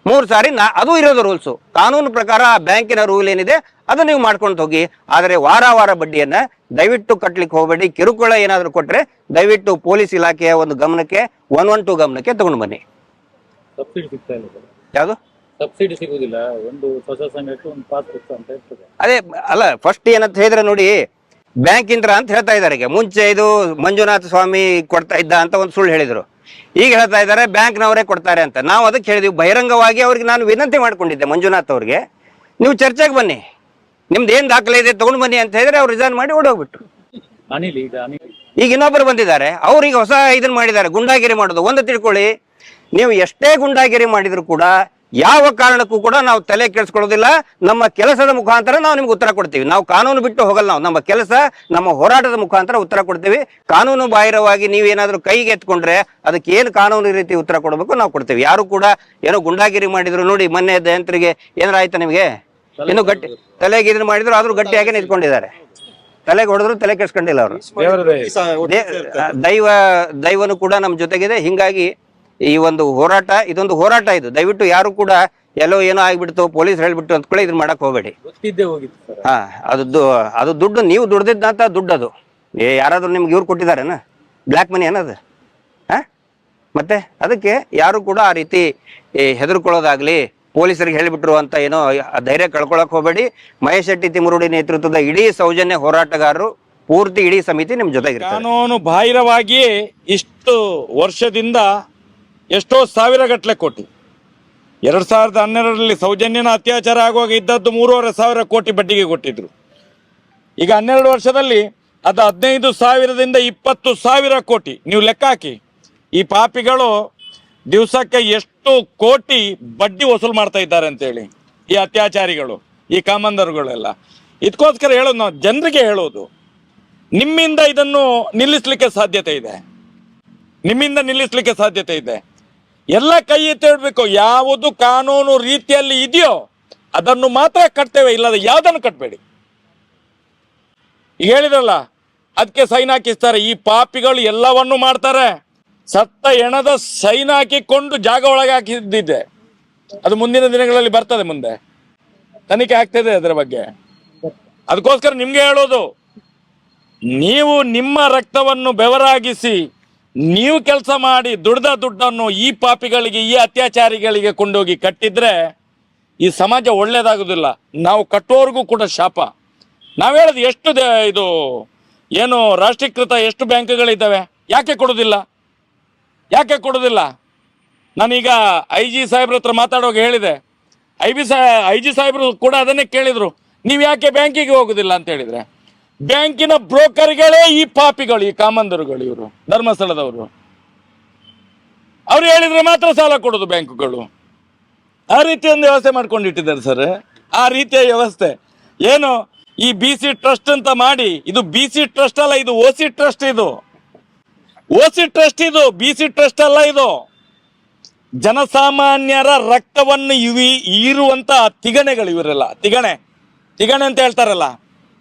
3 ಸಾರಿ ಅದು ಇರೋದು ರೂಲ್ಸು. ಕಾನೂನು ಪ್ರಕಾರ ಬ್ಯಾಂಕಿನ ರೂಲ್ ಏನಿದೆ ಅದು ನೀವು ಮಾಡ್ಕೊಂಡು ಹೋಗಿ. ಆದರೆ ವಾರ ಬಡ್ಡಿಯನ್ನ ದಯವಿಟ್ಟು ಕಟ್ಲಿಕ್ಕೆ ಹೋಗಬೇಡಿ. ಕಿರುಕುಳ ಏನಾದರೂ ಕೊಟ್ರೆ ದಯವಿಟ್ಟು ಪೊಲೀಸ್ ಇಲಾಖೆಯ ಒಂದು ಗಮನಕ್ಕೆ 112 ಗಮನಕ್ಕೆ ತಗೊಂಡು ಬನ್ನಿ. ಸಬ್ಸಿಡಿ ಸಿಗ್ತಾ ಇಲ್ಲ ಸರ್. ಯಾವುದು ಸಬ್ಸಿಡಿ ಸಿಗುದಿಲ್ಲ. ಒಂದು ಹೊಸ ಸಂಘಕ್ಕೆ ಒಂದು ಪಾಸ್ ಅಂತ ಇರ್ತದೆ. ಅದೇ ಅಲ್ಲ, ಫಸ್ಟ್ ಏನಂತ ಹೇಳಿದ್ರೆ ನೋಡಿ, ಬ್ಯಾಂಕ್ ಇಂದ್ರ ಅಂತ ಹೇಳ್ತಾ ಇದ್ದಾರೆ. ಈಗ ಮುಂಚೆ ಇದು ಮಂಜುನಾಥ ಸ್ವಾಮಿ ಕೊಡ್ತಾ ಇದ್ದ ಅಂತ ಒಂದು ಸುಳ್ಳು ಹೇಳಿದ್ರು. ಈಗ ಹೇಳ್ತಾ ಇದ್ದಾರೆ ಬ್ಯಾಂಕ್ನವರೇ ಕೊಡ್ತಾರೆ ಅಂತ. ನಾವು ಅದಕ್ಕೆ ಹೇಳಿದ್ವಿ ಬಹಿರಂಗವಾಗಿ. ಅವ್ರಿಗೆ ನಾನು ವಿನಂತಿ ಮಾಡ್ಕೊಂಡಿದ್ದೆ ಮಂಜುನಾಥ್ ಅವ್ರಿಗೆ, ನೀವು ಚರ್ಚೆಗೆ ಬನ್ನಿ, ನಿಮ್ದು ಏನ್ ದಾಖಲೆ ಇದೆ ತಗೊಂಡು ಬನ್ನಿ ಅಂತ ಹೇಳಿದ್ರೆ ಅವ್ರು ರಿಸೈನ್ ಮಾಡಿ ಓಡೋಗ್ಬಿಟ್ರು. ಈಗ ಇನ್ನೊಬ್ಬರು ಬಂದಿದ್ದಾರೆ, ಅವ್ರಿಗೆ ಹೊಸ ಇದನ್ನ ಮಾಡಿದ್ದಾರೆ, ಗುಂಡಾಗಿರಿ ಮಾಡೋದು. ಒಂದು ತಿಳ್ಕೊಳ್ಳಿ, ನೀವು ಎಷ್ಟೇ ಗುಂಡಾಗಿರಿ ಮಾಡಿದ್ರು ಕೂಡ ಯಾವ ಕಾರಣಕ್ಕೂ ಕೂಡ ನಾವು ತಲೆ ಕೆಡಿಸ್ಕೊಳ್ಳೋದಿಲ್ಲ. ನಮ್ಮ ಕೆಲಸದ ಮುಖಾಂತರ ನಾವು ನಿಮ್ಗೆ ಉತ್ತರ ಕೊಡ್ತೀವಿ. ನಾವು ಕಾನೂನು ಬಿಟ್ಟು ಹೋಗಲ್ಲ. ನಾವು ನಮ್ಮ ಕೆಲಸ, ನಮ್ಮ ಹೋರಾಟದ ಮುಖಾಂತರ ಉತ್ತರ ಕೊಡ್ತೀವಿ. ಕಾನೂನು ಬಾಹಿರವಾಗಿ ನೀವೇನಾದ್ರೂ ಕೈಗೆ ಎತ್ಕೊಂಡ್ರೆ ಅದಕ್ಕೆ ಏನು ಕಾನೂನು ರೀತಿ ಉತ್ತರ ಕೊಡಬೇಕು ನಾವು ಕೊಡ್ತೀವಿ. ಯಾರು ಕೂಡ ಏನೋ ಗುಂಡಾಗಿರಿ ಮಾಡಿದ್ರು ನೋಡಿ, ಮೊನ್ನೆ ಜಯಂತ್ರಿಗೆ ಏನಾರ ಆಯ್ತಾ ನಿಮ್ಗೆ? ಇನ್ನು ಗಟ್ಟಿ ತಲೆಗೆ ಇದನ್ನ ಮಾಡಿದ್ರು, ಆದ್ರೂ ಗಟ್ಟಿಯಾಗಿ ನಿಂತ್ಕೊಂಡಿದ್ದಾರೆ. ತಲೆಗೆ ಹೊಡೆದ್ರು ತಲೆ ಕೆಡ್ಸ್ಕೊಂಡಿಲ್ಲ ಅವರು. ದೈವನು ಕೂಡ ನಮ್ಮ ಜೊತೆಗಿದೆ. ಹಿಂಗಾಗಿ ಈ ಒಂದು ಹೋರಾಟ, ಇದೊಂದು ಹೋರಾಟ. ಇದು ದಯವಿಟ್ಟು ಯಾರು ಕೂಡ ಎಲ್ಲೋ ಏನೋ ಆಗ್ಬಿಡ್ತು, ಪೊಲೀಸ್ ಹೇಳ್ಬಿಟ್ಟು ಅಂತ ಕೂಡ ಇದನ್ನ ಮಾಡಕ್ ಹೋಗಬೇಡಿ. ಹಾ, ಅದು ದುಡ್ಡು ನೀವು ದುಡ್ದಿದ್ದಂತ ದುಡ್ಡು. ಅದು ಯಾರಾದ್ರೂ ನಿಮ್ಗೆ ಇವ್ರು ಕೊಟ್ಟಿದ್ದಾರೇನ? ಬ್ಲ್ಯಾಕ್ ಮನಿ ಅನ್ನೋದು. ಮತ್ತೆ ಅದಕ್ಕೆ ಯಾರು ಕೂಡ ಆ ರೀತಿ ಹೆದರ್ಕೊಳ್ಳೋದಾಗ್ಲಿ, ಪೊಲೀಸರಿಗೆ ಹೇಳಿಬಿಟ್ರು ಅಂತ ಏನೋ ಧೈರ್ಯ ಕಳ್ಕೊಳಕ್ ಹೋಗಬೇಡಿ. ಮಹೇಶ್ ಶೆಟ್ಟಿ ತಿಮುರುಡಿ ನೇತೃತ್ವದ ಇಡೀ ಸೌಜನ್ಯ ಹೋರಾಟಗಾರರು, ಪೂರ್ತಿ ಇಡೀ ಸಮಿತಿ ನಿಮ್ ಜೊತೆಗೆ. ಕಾನೂನು ಬಾಹಿರವಾಗಿಯೇ ಇಷ್ಟು ವರ್ಷದಿಂದ ಎಷ್ಟೋ ಸಾವಿರ ಗಟ್ಟಲೆ ಕೋಟಿ, 2012ರಲ್ಲಿ ಸೌಜನ್ಯನ ಅತ್ಯಾಚಾರ ಆಗುವಾಗ ಇದ್ದದ್ದು 3,500 ಕೋಟಿ ಬಡ್ಡಿಗೆ ಕೊಟ್ಟಿದ್ರು. ಈಗ 12 ವರ್ಷದಲ್ಲಿ ಅದು 15,000ದಿಂದ 20,000 ಕೋಟಿ. ನೀವು ಲೆಕ್ಕ ಹಾಕಿ, ಈ ಪಾಪಿಗಳು ದಿವಸಕ್ಕೆ ಎಷ್ಟು ಕೋಟಿ ಬಡ್ಡಿ ವಸೂಲು ಮಾಡ್ತಾ ಇದ್ದಾರೆ ಅಂತೇಳಿ, ಈ ಅತ್ಯಾಚಾರಿಗಳು, ಈ ಕಾಮಂದರುಗಳೆಲ್ಲ. ಇದಕ್ಕೋಸ್ಕರ ಹೇಳೋದು, ನಾವು ಜನರಿಗೆ ಹೇಳೋದು, ನಿಮ್ಮಿಂದ ಇದನ್ನು ನಿಲ್ಲಿಸಲಿಕ್ಕೆ ಸಾಧ್ಯತೆ ಇದೆ. ನಿಮ್ಮಿಂದ ನಿಲ್ಲಿಸಲಿಕ್ಕೆ ಸಾಧ್ಯತೆ ಇದೆ. ಎಲ್ಲ ಕೈ ಎತ್ತಿ ಇಡಬೇಕು. ಯಾವುದು ಕಾನೂನು ರೀತಿಯಲ್ಲಿ ಇದೆಯೋ ಅದನ್ನು ಮಾತ್ರ ಕಟ್ತೇವೆ, ಇಲ್ಲದ ಯಾವುದನ್ನು ಕಟ್ಟಬೇಡಿ. ಈಗ ಹೇಳಿದ್ರಲ್ಲ, ಅದಕ್ಕೆ ಸೈನ್ ಹಾಕಿಸ್ತಾರೆ. ಈ ಪಾಪಿಗಳು ಎಲ್ಲವನ್ನು ಮಾಡ್ತಾರೆ. ಸತ್ತ ಹೆಣದ ಸೈನ್ ಹಾಕಿಕೊಂಡು ಜಾಗ ಒಳಗೆ ಹಾಕಿದ್ದಿದೆ. ಅದು ಮುಂದಿನ ದಿನಗಳಲ್ಲಿ ಬರ್ತದೆ, ಮುಂದೆ ತನಿಖೆ ಆಗ್ತದೆ ಅದರ ಬಗ್ಗೆ. ಅದಕ್ಕೋಸ್ಕರ ನಿಮ್ಗೆ ಹೇಳೋದು, ನೀವು ನಿಮ್ಮ ರಕ್ತವನ್ನು ಬೆವರಾಗಿಸಿ ನೀವು ಕೆಲಸ ಮಾಡಿ ದುಡ್ದ ದುಡ್ಡನ್ನು ಈ ಪಾಪಿಗಳಿಗೆ, ಈ ಅತ್ಯಾಚಾರಿಗಳಿಗೆ ಕೊಂಡೋಗಿ ಕಟ್ಟಿದ್ರೆ ಈ ಸಮಾಜ ಒಳ್ಳೇದಾಗುದಿಲ್ಲ. ನಾವು ಕಟ್ಟೋರ್ಗೂ ಕೂಡ ಶಾಪ. ನಾವು ಹೇಳೋದು, ಎಷ್ಟು ಇದು ಏನು ರಾಷ್ಟ್ರೀಕೃತ ಎಷ್ಟು ಬ್ಯಾಂಕ್ಗಳಿದ್ದಾವೆ, ಯಾಕೆ ಕೊಡೋದಿಲ್ಲ? ಯಾಕೆ ಕೊಡೋದಿಲ್ಲ? ನಾನೀಗ IG ಸಾಹೇಬ್ರ ಹತ್ರ ಮಾತಾಡುವಾಗ ಹೇಳಿದೆ, IG ಸಾಹೇಬ್ರು ಕೂಡ ಅದನ್ನೇ ಕೇಳಿದ್ರು, ನೀವು ಯಾಕೆ ಬ್ಯಾಂಕಿಗೆ ಹೋಗುದಿಲ್ಲ ಅಂತ ಹೇಳಿದ್ರೆ, ಬ್ಯಾಂಕಿನ ಬ್ರೋಕರ್ಗಳೇ ಈ ಪಾಪಿಗಳು, ಈ ಕಾಮಂದರುಗಳು, ಇವರು ಧರ್ಮಸ್ಥಳದವರು. ಅವ್ರು ಹೇಳಿದ್ರೆ ಮಾತ್ರ ಸಾಲ ಕೊಡೋದು ಬ್ಯಾಂಕುಗಳು. ಆ ರೀತಿ ಒಂದು ವ್ಯವಸ್ಥೆ ಮಾಡ್ಕೊಂಡಿಟ್ಟಿದ್ದಾರೆ ಸರ್. ಆ ರೀತಿಯ ವ್ಯವಸ್ಥೆ ಏನು, ಈ BC ಟ್ರಸ್ಟ್ ಅಂತ ಮಾಡಿ, ಇದು BC ಟ್ರಸ್ಟ್ ಅಲ್ಲ, ಇದು OC ಟ್ರಸ್ಟ್. ಇದು OC ಟ್ರಸ್ಟ್, ಇದು BC ಟ್ರಸ್ಟ್ ಅಲ್ಲ. ಇದು ಜನಸಾಮಾನ್ಯರ ರಕ್ತವನ್ನು ಹೀರುವಂತ ತಿಗಣೆಗಳು ಇವರೆಲ್ಲ. ತಿಗಣೆ ಅಂತ ಹೇಳ್ತಾರಲ್ಲ,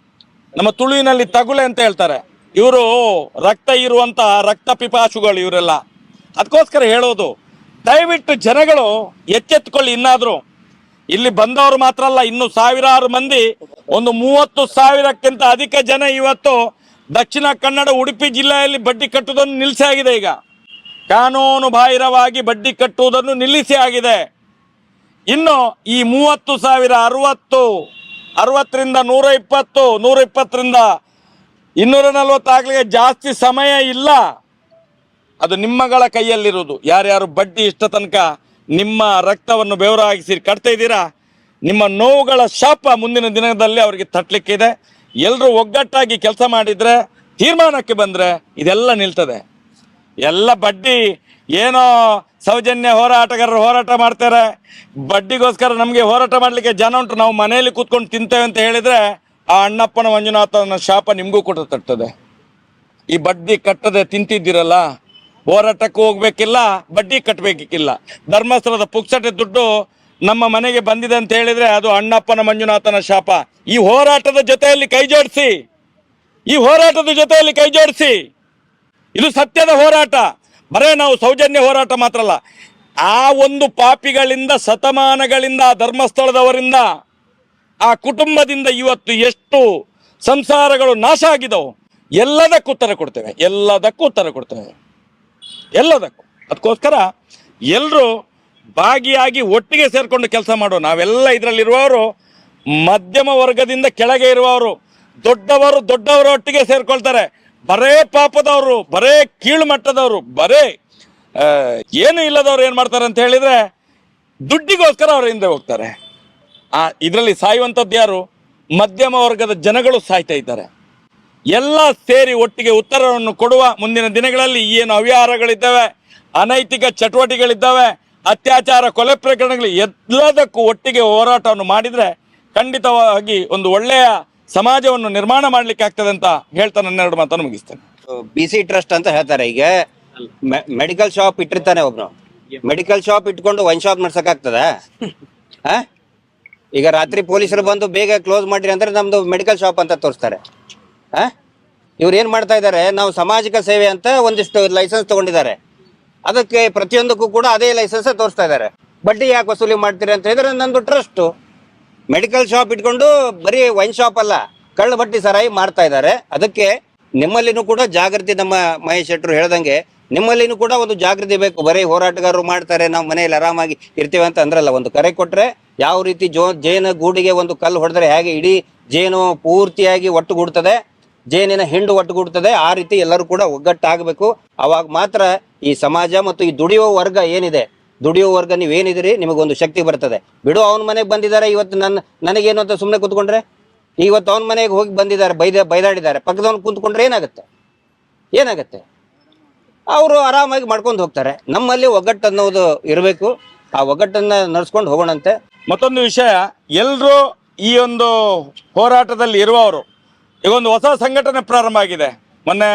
ನಮ್ಮ ತುಳುವಿನಲ್ಲಿ ತಗುಲೆ ಅಂತ ಹೇಳ್ತಾರೆ. ಇವರು ರಕ್ತ ಇರುವಂತಹ ರಕ್ತ ಪಿಪಾಸುಗಳು ಇವರೆಲ್ಲ. ಅದಕ್ಕೋಸ್ಕರ ಹೇಳೋದು, ದಯವಿಟ್ಟು ಜನಗಳು ಎಚ್ಚೆತ್ತುಕೊಳ್ಳಿ. ಇನ್ನಾದ್ರು ಇಲ್ಲಿ ಬಂದವರು ಮಾತ್ರ ಅಲ್ಲ, ಇನ್ನು ಸಾವಿರಾರು ಮಂದಿ, ಒಂದು 30,000ಕ್ಕಿಂತ ಅಧಿಕ ಜನ ಇವತ್ತು ದಕ್ಷಿಣ ಕನ್ನಡ, ಉಡುಪಿ ಜಿಲ್ಲೆಯಲ್ಲಿ ಬಡ್ಡಿ ಕಟ್ಟುವುದನ್ನು ನಿಲ್ಲಿಸಿ ಆಗಿದೆ. ಈಗ ಕಾನೂನು ಬಾಹಿರವಾಗಿ ಬಡ್ಡಿ ಕಟ್ಟುವುದನ್ನು ನಿಲ್ಲಿಸಿ ಆಗಿದೆ. ಇನ್ನು ಈ 30,000 60ರಿಂದ 120, 120ರಿಂದ 240 ಆಗ್ಲಿಕ್ಕೆ ಜಾಸ್ತಿ ಸಮಯ ಇಲ್ಲ. ಅದು ನಿಮ್ಮಗಳ ಕೈಯಲ್ಲಿರುವುದು. ಯಾರ್ಯಾರು ಬಡ್ಡಿ ಇಷ್ಟ ತನಕ ನಿಮ್ಮ ರಕ್ತವನ್ನು ಬೆವರಾಗಿಸಿ ಕಟ್ತಾ ಇದ್ದೀರಾ, ನಿಮ್ಮ ನೋವುಗಳ ಶಾಪ ಮುಂದಿನ ದಿನದಲ್ಲಿ ಅವರಿಗೆ ತಟ್ಟಲಿಕ್ಕಿದೆ. ಎಲ್ಲರೂ ಒಗ್ಗಟ್ಟಾಗಿ ಕೆಲಸ ಮಾಡಿದ್ರೆ, ತೀರ್ಮಾನಕ್ಕೆ ಬಂದ್ರೆ ಇದೆಲ್ಲ ನಿಲ್ತದೆ. ಎಲ್ಲ ಬಡ್ಡಿ ಏನೋ ಸೌಜನ್ಯ ಹೋರಾಟಗಾರರು ಹೋರಾಟ ಮಾಡ್ತಾರೆ, ಬಡ್ಡಿಗೋಸ್ಕರ ನಮಗೆ ಹೋರಾಟ ಮಾಡಲಿಕ್ಕೆ ಜನ ಉಂಟು, ನಾವು ಮನೆಯಲ್ಲಿ ಕೂತ್ಕೊಂಡು ತಿಂತೇವೆ ಅಂತ ಹೇಳಿದ್ರೆ ಆ ಅಣ್ಣಪ್ಪನ ಮಂಜುನಾಥನ ಶಾಪ ನಿಮಗೂ ಕೂಡ ತಟ್ಟದೆ. ಈ ಬಡ್ಡಿ ಕಟ್ಟದೆ ತಿಂತಿದ್ದೀರಲ್ಲ, ಹೋರಾಟಕ್ಕೆ ಹೋಗ್ಬೇಕಿಲ್ಲ, ಬಡ್ಡಿ ಕಟ್ಟಬೇಕಿಲ್ಲ. ಧರ್ಮಸ್ಥಳದ ಪುಕ್ಸಟೆ ದುಡ್ಡು ನಮ್ಮ ಮನೆಗೆ ಬಂದಿದೆ ಅಂತ ಹೇಳಿದ್ರೆ ಅದು ಅಣ್ಣಪ್ಪನ ಮಂಜುನಾಥನ ಶಾಪ. ಈ ಹೋರಾಟದ ಜೊತೆಯಲ್ಲಿ ಕೈ ಜೋಡಿಸಿ, ಈ ಹೋರಾಟದ ಜೊತೆಯಲ್ಲಿ ಕೈ ಜೋಡಿಸಿ. ಇದು ಸತ್ಯದ ಹೋರಾಟ. ಬರೇ ನಾವು ಸೌಜನ್ಯ ಹೋರಾಟ ಮಾತ್ರ ಅಲ್ಲ, ಆ ಒಂದು ಪಾಪಿಗಳಿಂದ ಶತಮಾನಗಳಿಂದ ಆ ಧರ್ಮಸ್ಥಳದವರಿಂದ ಆ ಕುಟುಂಬದಿಂದ ಇವತ್ತು ಎಷ್ಟು ಸಂಸಾರಗಳು ನಾಶ ಆಗಿದವು, ಎಲ್ಲದಕ್ಕೂ ಉತ್ತರ ಕೊಡ್ತೇವೆ, ಎಲ್ಲದಕ್ಕೂ. ಅದಕ್ಕೋಸ್ಕರ ಎಲ್ಲರೂ ಭಾಗಿಯಾಗಿ ಒಟ್ಟಿಗೆ ಸೇರ್ಕೊಂಡು ಕೆಲಸ ಮಾಡೋ. ನಾವೆಲ್ಲ ಇದರಲ್ಲಿರುವವರು ಮಧ್ಯಮ ವರ್ಗದಿಂದ ಕೆಳಗೆ ಇರುವವರು, ದೊಡ್ಡವರು ಒಟ್ಟಿಗೆ ಸೇರ್ಕೊಳ್ತಾರೆ. ಬರೇ ಪಾಪದವರು, ಬರೇ ಕೀಳು ಮಟ್ಟದವರು, ಬರೇ ಏನು ಇಲ್ಲದವ್ರು ಏನು ಮಾಡ್ತಾರೆ ಅಂತ ಹೇಳಿದ್ರೆ ದುಡ್ಡಿಗೋಸ್ಕರ ಅವ್ರ ಹಿಂದೆ ಹೋಗ್ತಾರೆ. ಇದರಲ್ಲಿ ಸಾಯುವಂಥದ್ದು ಯಾರು? ಮಧ್ಯಮ ವರ್ಗದ ಜನಗಳು ಸಾಯ್ತಾ ಇದ್ದಾರೆ. ಎಲ್ಲ ಸೇರಿ ಒಟ್ಟಿಗೆ ಉತ್ತರವನ್ನು ಕೊಡುವ. ಮುಂದಿನ ದಿನಗಳಲ್ಲಿ ಏನು ಅವ್ಯವಹಾರಗಳಿದ್ದಾವೆ, ಅನೈತಿಕ ಚಟುವಟಿಕೆಗಳಿದ್ದಾವೆ, ಅತ್ಯಾಚಾರ, ಕೊಲೆ ಪ್ರಕರಣಗಳು, ಎಲ್ಲದಕ್ಕೂ ಒಟ್ಟಿಗೆ ಹೋರಾಟವನ್ನು ಮಾಡಿದರೆ ಖಂಡಿತವಾಗಿ ಒಂದು ಒಳ್ಳೆಯ ಸಮಾಜವನ್ನು ನಿರ್ಮಾಣ ಮಾಡ್ಲಿಕ್ಕೆ ಆಗ್ತದೆ ಅಂತ ಹೇಳ್ತಾ ನನ್ನ 2 ಮಾತನ್ನು ಮುಗಿಸ್ತೇನೆ. BC ಟ್ರಸ್ಟ್ ಅಂತ ಹೇಳ್ತಾರೆ. ಈಗ ಮೆಡಿಕಲ್ ಶಾಪ್ ಇಟ್ಟಿರ್ತಾನೆ ಒಬ್ನು, ಮೆಡಿಕಲ್ ಶಾಪ್ ಇಟ್ಕೊಂಡು ವೈನ್ ಶಾಪ್ ನಡ್ಸಕ್ ಆಗ್ತದ? ಈಗ ರಾತ್ರಿ ಪೊಲೀಸರು ಬಂದು ಬೇಗ ಕ್ಲೋಸ್ ಮಾಡ್ರಿ ಅಂದ್ರೆ ನಮ್ದು ಮೆಡಿಕಲ್ ಶಾಪ್ ಅಂತ ತೋರಿಸ್ತಾರೆ. ಇವ್ರು ಏನ್ ಮಾಡ್ತಾ ಇದ್ದಾರೆ, ನಾವು ಸಾಮಾಜಿಕ ಸೇವೆ ಅಂತ ಒಂದಿಷ್ಟು ಲೈಸೆನ್ಸ್ ತಗೊಂಡಿದ್ದಾರೆ, ಅದಕ್ಕೆ ಪ್ರತಿಯೊಂದಕ್ಕೂ ಕೂಡ ಅದೇ ಲೈಸೆನ್ಸ್ ತೋರಿಸ್ತಾ ಇದ್ದಾರೆ. ಬಡ್ಡಿ ಯಾಕೆ ವಸೂಲಿ ಮಾಡ್ತೀರಿ ಅಂತ ಹೇಳಿದ್ರೆ ನಂದು ಟ್ರಸ್ಟ್ ಮೆಡಿಕಲ್ ಶಾಪ್ ಇಟ್ಕೊಂಡು ಬರೀ ವೈನ್ ಶಾಪ್ ಅಲ್ಲ, ಕಳ್ಳ ಬಟ್ಟಿ ಸರಾಯಿ ಮಾಡ್ತಾ ಇದ್ದಾರೆ. ಅದಕ್ಕೆ ನಿಮ್ಮಲ್ಲಿನೂ ಕೂಡ ಜಾಗೃತಿ, ನಮ್ಮ ಮಹೇಶ್ ಶೆಟ್ಟರು ಹೇಳ್ದಂಗೆ ನಿಮ್ಮಲ್ಲಿನೂ ಕೂಡ ಒಂದು ಜಾಗೃತಿ ಬೇಕು. ಬರೀ ಹೋರಾಟಗಾರರು ಮಾಡ್ತಾರೆ, ನಾವು ಮನೆಯಲ್ಲಿ ಆರಾಮಾಗಿ ಇರ್ತೀವಿ ಅಂತ ಅಂದ್ರಲ್ಲ. ಒಂದು ಕರೆ ಕೊಟ್ರೆ ಯಾವ ರೀತಿ ಜೇನು ಗೂಡಿಗೆ ಒಂದು ಕಲ್ಲು ಹೊಡೆದ್ರೆ ಹೇಗೆ ಇಡೀ ಜೇನು ಪೂರ್ತಿಯಾಗಿ ಒಟ್ಟುಗೂಡ್ತದೆ, ಜೇನಿನ ಹಿಂಡು ಒಟ್ಟುಗೂಡ್ತದೆ, ಆ ರೀತಿ ಎಲ್ಲರೂ ಕೂಡ ಒಗ್ಗಟ್ಟಾಗಬೇಕು. ಅವಾಗ ಮಾತ್ರ ಈ ಸಮಾಜ ಮತ್ತು ಈ ದುಡಿಯುವ ವರ್ಗ ಏನಿದೆ, ದುಡಿಯುವ ವರ್ಗ ನೀವೇನಿದಿರಿ ನಿಮಗೊಂದು ಶಕ್ತಿ ಬರ್ತದೆ. ಬಿಡು, ಅವನ ಮನೆಗೆ ಬಂದಿದ್ದಾರೆ, ಇವತ್ತು ನನಗೇನು ಅಂತ ಸುಮ್ಮನೆ ಕೂತ್ಕೊಂಡ್ರೆ, ಇವತ್ತು ಅವನ ಮನೆಗೆ ಹೋಗಿ ಬಂದಿದ್ದಾರೆ, ಬೈದಾಡಿದ್ದಾರೆ, ಪಕ್ಕದವನು ಕೂತ್ಕೊಂಡ್ರೆ ಏನಾಗತ್ತೆ? ಅವರು ಆರಾಮಾಗಿ ಮಾಡ್ಕೊಂಡು ಹೋಗ್ತಾರೆ. ನಮ್ಮಲ್ಲಿ ಒಗ್ಗಟ್ಟು ಅನ್ನೋದು ಇರಬೇಕು, ಆ ಒಗ್ಗಟ್ಟನ್ನ ನಡ್ಸ್ಕೊಂಡು ಹೋಗೋಣಂತೆ. ಮತ್ತೊಂದು ವಿಷಯ, ಎಲ್ಲರೂ ಈ ಒಂದು ಹೋರಾಟದಲ್ಲಿ ಇರುವವರು, ಈಗ ಒಂದು ಹೊಸ ಸಂಘಟನೆ ಪ್ರಾರಂಭ ಆಗಿದೆ. ಮೊನ್ನೆ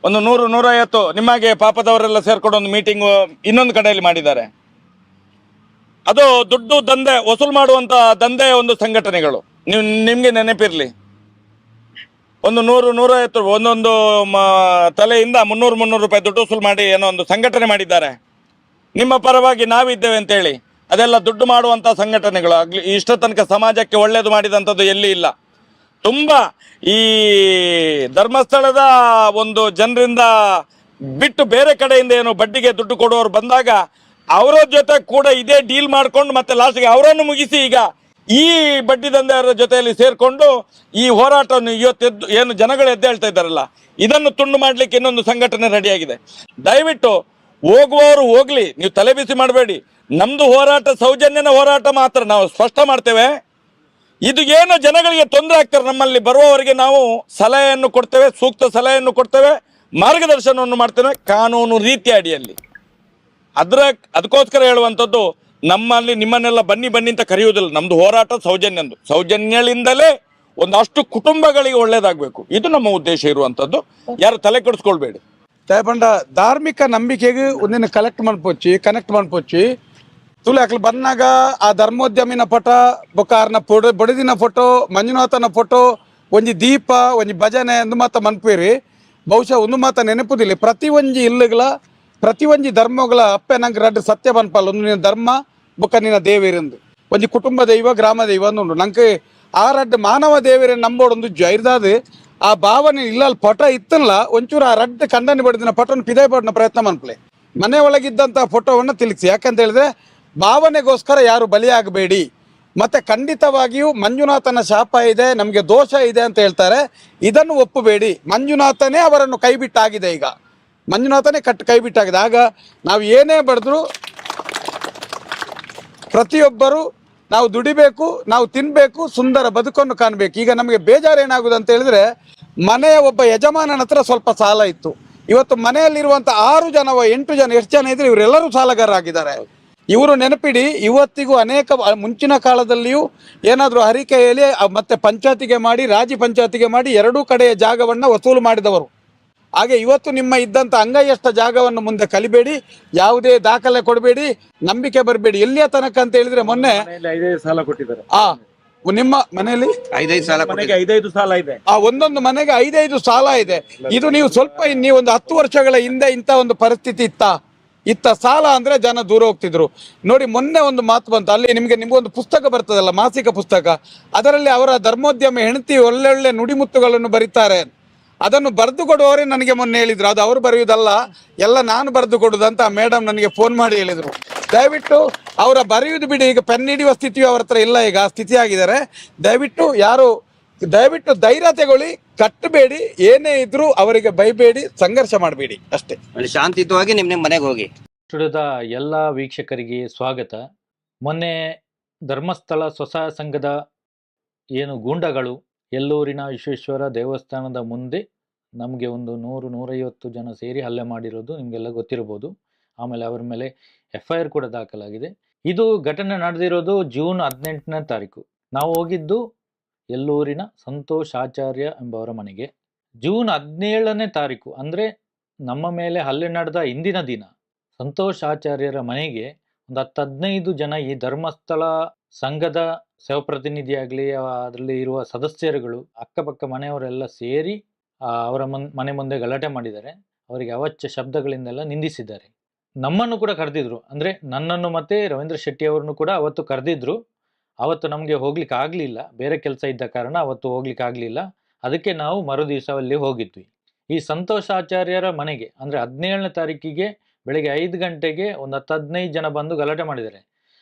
ಒಂದು 100-150 ನಿಮಗೆ ಪಾಪದವರೆಲ್ಲ ಸೇರ್ಕೊಂಡು ಒಂದು ಮೀಟಿಂಗ್ ಇನ್ನೊಂದು ಕಡೆಯಲ್ಲಿ ಮಾಡಿದ್ದಾರೆ. ಅದು ದುಡ್ಡು ದಂಧೆ ವಸೂಲು ಮಾಡುವಂತ ದಂಧೆ ಒಂದು ಸಂಘಟನೆಗಳು. ನಿಮ್ಗೆ ನೆನಪಿರ್ಲಿ, ಒಂದು 100-150 ಒಂದೊಂದು ತಲೆಯಿಂದ 300 ರೂಪಾಯಿ ದುಡ್ಡು ವಸೂಲು ಮಾಡಿ ಏನೋ ಒಂದು ಸಂಘಟನೆ ಮಾಡಿದ್ದಾರೆ. ನಿಮ್ಮ ಪರವಾಗಿ ನಾವಿದ್ದೇವೆ ಅಂತೇಳಿ ಅದೆಲ್ಲ ದುಡ್ಡು ಮಾಡುವಂತ ಸಂಘಟನೆಗಳು. ಇಷ್ಟ ತನಕ ಸಮಾಜಕ್ಕೆ ಒಳ್ಳೇದು ಮಾಡಿದಂಥದ್ದು ಎಲ್ಲಿ ಇಲ್ಲ. ತುಂಬಾ ಈ ಧರ್ಮಸ್ಥಳದ ಒಂದು ಜನರಿಂದ ಬಿಟ್ಟು ಬೇರೆ ಕಡೆಯಿಂದ ಏನು ಬಡ್ಡಿಗೆ ದುಡ್ಡು ಕೊಡುವವರು ಬಂದಾಗ ಅವರ ಜೊತೆ ಕೂಡ ಇದೇ ಡೀಲ್ ಮಾಡ್ಕೊಂಡು ಮತ್ತೆ ಲಾಸ್ಟ್ಗೆ ಅವರನ್ನು ಮುಗಿಸಿ ಈಗ ಈ ಬಡ್ಡಿ ದಂಧೆಯವರ ಜೊತೆಯಲ್ಲಿ ಸೇರ್ಕೊಂಡು ಈ ಹೋರಾಟವನ್ನು ಇವತ್ತೆದ್ದು ಏನು ಜನಗಳು ಎದ್ದೇಳ್ತಾ ಇದ್ದಾರಲ್ಲ, ಇದನ್ನು ತುಂಡು ಮಾಡ್ಲಿಕ್ಕೆ ಇನ್ನೊಂದು ಸಂಘಟನೆ ರೆಡಿಯಾಗಿದೆ. ದಯವಿಟ್ಟು ಹೋಗುವವರು ಹೋಗ್ಲಿ, ನೀವು ತಲೆ ಬಿಸಿ ಮಾಡಬೇಡಿ. ನಮ್ದು ಹೋರಾಟ ಸೌಜನ್ಯನ ಹೋರಾಟ ಮಾತ್ರ. ನಾವು ಸ್ಪಷ್ಟ ಮಾಡ್ತೇವೆ, ಇದು ಏನು ಜನಗಳಿಗೆ ತೊಂದರೆ ಆಗ್ತಾರೆ, ನಮ್ಮಲ್ಲಿ ಬರುವವರಿಗೆ ನಾವು ಸಲಹೆಯನ್ನು ಕೊಡ್ತೇವೆ, ಸೂಕ್ತ ಸಲಹೆಯನ್ನು ಕೊಡ್ತೇವೆ, ಮಾರ್ಗದರ್ಶನವನ್ನು ಮಾಡ್ತೇವೆ ಕಾನೂನು ರೀತಿಯ ಅಡಿಯಲ್ಲಿ. ಅದಕ್ಕೋಸ್ಕರ ಹೇಳುವಂಥದ್ದು, ನಮ್ಮಲ್ಲಿ ನಿಮ್ಮನ್ನೆಲ್ಲ ಬನ್ನಿ ಅಂತ ಕರೆಯುವುದಿಲ್ಲ. ನಮ್ದು ಹೋರಾಟ ಸೌಜನ್ಯದಿಂದಲೇ ಒಂದಷ್ಟು ಕುಟುಂಬಗಳಿಗೆ ಒಳ್ಳೇದಾಗಬೇಕು. ಇದು ನಮ್ಮ ಉದ್ದೇಶ ಇರುವಂಥದ್ದು. ಯಾರು ತಲೆ ಕೆಡಿಸ್ಕೊಳ್ಬೇಡಿ. ದಯಪಂಡ ಧಾರ್ಮಿಕ ನಂಬಿಕೆಗೆ ಒಂದಿನ ಕನೆಕ್ಟ್ ಮಾಡ್ಪೋಚಿ ತುಳು ಅಕ್ಲು ಬಂದಾಗ ಆ ಧರ್ಮೋದ್ಯಮಿನ ಫೋಟೋ ಬೊಕ್ಕಾರ್ನ ಬೊಡದಿನ ಫೋಟೋ ಮಂಜುನಾಥನ ಫೋಟೋ ಒಂಜಿ ದೀಪ ಒಂಜಿ ಭಜನೆ ಒಂದು ಮಾತ ಮನ್ಪೇರಿ ಬಹುಶಃ ಒಂದು ಮಾತ ನೆನಪುದಿಲ್ಲ. ಪ್ರತಿ ಒಂಜಿ ಇಲ್ಲುಗಳ ಪ್ರತಿ ಒಂಜಿ ಧರ್ಮಗಳ ಅಪ್ಪೆ ನಂಗೆ 2 ಸತ್ಯ ಬನ್ಪಲ್ಲ. ಒಂದು ನಿನ್ನ ಧರ್ಮ ಬೊಕ್ಕ ನಿನ್ನ ದೇವೇರೆಂದು ಒಂಜಿ ಕುಟುಂಬ ದೈವ ಗ್ರಾಮ ದೈವ ಅಂದುಂಡು. ನಂಗೆ ಆ 2 ಮಾನವ ದೇವೇರೆ ನಂಬೋಡೊಂದು ಜೈರ್ದಾದ ಆ ಭಾವನೆ ಇಲ್ಲ. ಫೋಟೋ ಇತ್ತಲ್ಲ ಒಂಚೂರು ಆ 2 ಕಂಡನಿ ಬಡಿದಿನ ಫೋಟೋನ ಪಿದಾಯ್ ಪಡಿನ ಪ್ರಯತ್ನ ಮನ್ಪಲೆ. ಮನೆ ಒಳಗಿದ್ದಂಥ ಫೋಟೋವನ್ನು ತಿಳಿಸಿ. ಯಾಕಂತ ಹೇಳಿದ್ರೆ ಭಾವನೆಗೋಸ್ಕರ ಯಾರು ಬಲಿಯಾಗಬೇಡಿ. ಮತ್ತೆ ಖಂಡಿತವಾಗಿಯೂ ಮಂಜುನಾಥನ ಶಾಪ ಇದೆ, ನಮಗೆ ದೋಷ ಇದೆ ಅಂತ ಹೇಳ್ತಾರೆ. ಇದನ್ನು ಒಪ್ಪಬೇಡಿ. ಮಂಜುನಾಥನೇ ಅವರನ್ನು ಕೈಬಿಟ್ಟಾಗಿದೆ. ಈಗ ಮಂಜುನಾಥನೇ ಕೈಬಿಟ್ಟಾಗಿದೆ. ಆಗ ನಾವು ಏನೇ ಬಡಿದ್ರು ಪ್ರತಿಯೊಬ್ಬರು ನಾವು ದುಡಿಬೇಕು, ನಾವು ತಿನ್ನಬೇಕು, ಸುಂದರ ಬದುಕನ್ನು ಕಾಣಬೇಕು. ಈಗ ನಮಗೆ ಬೇಜಾರು ಏನಾಗುದು ಅಂತ ಹೇಳಿದ್ರೆ, ಮನೆಯ ಒಬ್ಬ ಯಜಮಾನನ ಹತ್ರ ಸ್ವಲ್ಪ ಸಾಲ ಇತ್ತು. ಇವತ್ತು ಮನೆಯಲ್ಲಿರುವಂಥ 6 ಜನ 8 ಜನ ಎಷ್ಟು ಜನ ಇದ್ರೆ ಇವರೆಲ್ಲರೂ ಸಾಲಗಾರರಾಗಿದ್ದಾರೆ. ಇವರು ನೆನಪಿಡಿ, ಇವತ್ತಿಗೂ ಅನೇಕ ಮುಂಚಿನ ಕಾಲದಲ್ಲಿಯೂ ಏನಾದರೂ ಹರಿಕೆಯಲ್ಲಿ ಮತ್ತೆ ಪಂಚಾಯತಿಗೆ ಮಾಡಿ, ರಾಜಿ ಪಂಚಾಯತಿಗೆ ಮಾಡಿ 2 ಕಡೆಯ ಜಾಗವನ್ನು ವಸೂಲು ಮಾಡಿದವರು. ಹಾಗೆ ಇವತ್ತು ನಿಮ್ಮ ಇದ್ದಂಥ ಅಂಗೈಯಷ್ಟ ಜಾಗವನ್ನು ಮುಂದೆ ಕಲಿಬೇಡಿ, ಯಾವುದೇ ದಾಖಲೆ ಕೊಡಬೇಡಿ, ನಂಬಿಕೆ ಬರಬೇಡಿ. ಎಲ್ಲಿಯ ತನಕ ಅಂತ ಹೇಳಿದ್ರೆ ಮೊನ್ನೆ ಸಾಲ ಕೊಟ್ಟಿದ್ದಾರೆ. ನಿಮ್ಮ ಮನೆಯಲ್ಲಿ 5 ಸಾಲ ಮನೆಗೆ 5 ಸಾಲ ಇದೆ. ಆ ಒಂದೊಂದು ಮನೆಗೆ 5 ಸಾಲ ಇದೆ. ಇದು ನೀವು ಸ್ವಲ್ಪ ನೀವು ಒಂದು 10 ವರ್ಷಗಳ ಹಿಂದೆ ಇಂಥ ಒಂದು ಪರಿಸ್ಥಿತಿ ಇತ್ತ ಸಾಲ ಅಂದ್ರೆ ಜನ ದೂರ ಹೋಗ್ತಿದ್ರು. ನೋಡಿ ಮೊನ್ನೆ ಒಂದು ಮಾತು ಬಂತು, ಅಲ್ಲಿ ನಿಮ್ಗೊಂದು ಪುಸ್ತಕ ಬರ್ತದಲ್ಲ, ಮಾಸಿಕ ಪುಸ್ತಕ, ಅದರಲ್ಲಿ ಅವರ ಧರ್ಮೋದ್ಯಮ ಹೆಂಡತಿ ಒಳ್ಳೊಳ್ಳೆ ನುಡಿಮುತ್ತುಗಳನ್ನು ಬರೀತಾರೆ. ಅದನ್ನು ಬರೆದು ಕೊಡುವವರೇ ನನಗೆ ಮೊನ್ನೆ ಹೇಳಿದ್ರು, ಅದು ಅವರು ಬರೆಯುವುದಲ್ಲ, ಎಲ್ಲ ನಾನು ಬರೆದು ಕೊಡುದಂತ ಮೇಡಮ್ ನನಗೆ ಫೋನ್ ಮಾಡಿ ಹೇಳಿದ್ರು. ದಯವಿಟ್ಟು ಅವರ ಬರೆಯುವುದು ಬಿಡಿ, ಈಗ ಪೆನ್ ಹಿಡಿಯುವ ಸ್ಥಿತಿಯು ಅವ್ರ ಹತ್ರ ಇಲ್ಲ, ಈಗ ಆ ಸ್ಥಿತಿ ಆಗಿದ್ದಾರೆ. ದಯವಿಟ್ಟು ಧೈರ್ಯ ತಗೊಳ್ಳಿ, ಕಟ್ಟಬೇಡಿ, ಏನೇ ಇದ್ರೂ ಅವರಿಗೆ ಬೈಬೇಡಿ, ಸಂಘರ್ಷ ಮಾಡಬೇಡಿ ಅಷ್ಟೇ. ಶಾಂತಿಯುತವಾಗಿ ನಿಮ್ಮ ಮನೆಗೆ ಹೋಗಿ. ಸ್ಟುಡಿಯೋದ ಎಲ್ಲ ವೀಕ್ಷಕರಿಗೆ ಸ್ವಾಗತ. ಮೊನ್ನೆ ಧರ್ಮಸ್ಥಳ ಸ್ವಸಹಾಯ ಸಂಘದ ಏನು ಗೂಂಡಗಳು ಎಲ್ಲೂರಿನ ವಿಶ್ವೇಶ್ವರ ದೇವಸ್ಥಾನದ ಮುಂದೆ ನಮಗೆ ಒಂದು 100-150 ಜನ ಸೇರಿ ಹಲ್ಲೆ ಮಾಡಿರೋದು ನಿಮಗೆಲ್ಲ ಗೊತ್ತಿರ್ಬೋದು. ಆಮೇಲೆ ಅವರ ಮೇಲೆ FIR ಕೂಡ ದಾಖಲಾಗಿದೆ. ಇದು ಘಟನೆ ನಡೆದಿರೋದು ಜೂನ್ 18ನೇ ತಾರೀಕು. ನಾವು ಹೋಗಿದ್ದು ಎಲ್ಲೂರಿನ ಸಂತೋಷ್ ಆಚಾರ್ಯ ಎಂಬವರ ಮನೆಗೆ. ಜೂನ್ 17ನೇ ತಾರೀಕು ಅಂದರೆ ನಮ್ಮ ಮೇಲೆ ಹಲ್ಲೆ ನಡೆದ ಇಂದಿನ ದಿನ ಸಂತೋಷ್ ಆಚಾರ್ಯರ ಮನೆಗೆ ಒಂದು 10-15 ಜನ ಈ ಧರ್ಮಸ್ಥಳ ಸಂಘದ ಸೇವಾಪ್ರತಿನಿಧಿಯಾಗಲಿ ಅದರಲ್ಲಿ ಇರುವ ಸದಸ್ಯರುಗಳು ಅಕ್ಕಪಕ್ಕ ಮನೆಯವರೆಲ್ಲ ಸೇರಿ ಅವರ ಮನೆ ಮುಂದೆ ಗಲಾಟೆ ಮಾಡಿದ್ದಾರೆ. ಅವರಿಗೆ ಅವಾಚ್ಯ ಶಬ್ದಗಳಿಂದೆಲ್ಲ ನಿಂದಿಸಿದ್ದಾರೆ. ನಮ್ಮನ್ನು ಕೂಡ ಕರೆದಿದ್ರು, ಅಂದರೆ ನನ್ನನ್ನು ಮತ್ತು ರವೀಂದ್ರ ಶೆಟ್ಟಿ ಅವರನ್ನು ಕೂಡ ಅವತ್ತು ಕರೆದಿದ್ರು. ಅವತ್ತು ನಮಗೆ ಹೋಗ್ಲಿಕ್ಕೆ ಆಗಲಿಲ್ಲ, ಬೇರೆ ಕೆಲಸ ಇದ್ದ ಕಾರಣ ಅವತ್ತು ಹೋಗ್ಲಿಕ್ಕೆ ಆಗಲಿಲ್ಲ. ಅದಕ್ಕೆ ನಾವು ಮರು ದಿವಸ ಅಲ್ಲಿ ಹೋಗಿದ್ವಿ. ಈ ಸಂತೋಷ್ ಆಚಾರ್ಯರ ಮನೆಗೆ ಅಂದರೆ 17ನೇ ತಾರೀಕಿಗೆ ಬೆಳಗ್ಗೆ 5 ಗಂಟೆಗೆ ಒಂದು 10-15 ಜನ ಬಂದು ಗಲಾಟೆ ಮಾಡಿದ್ದಾರೆ.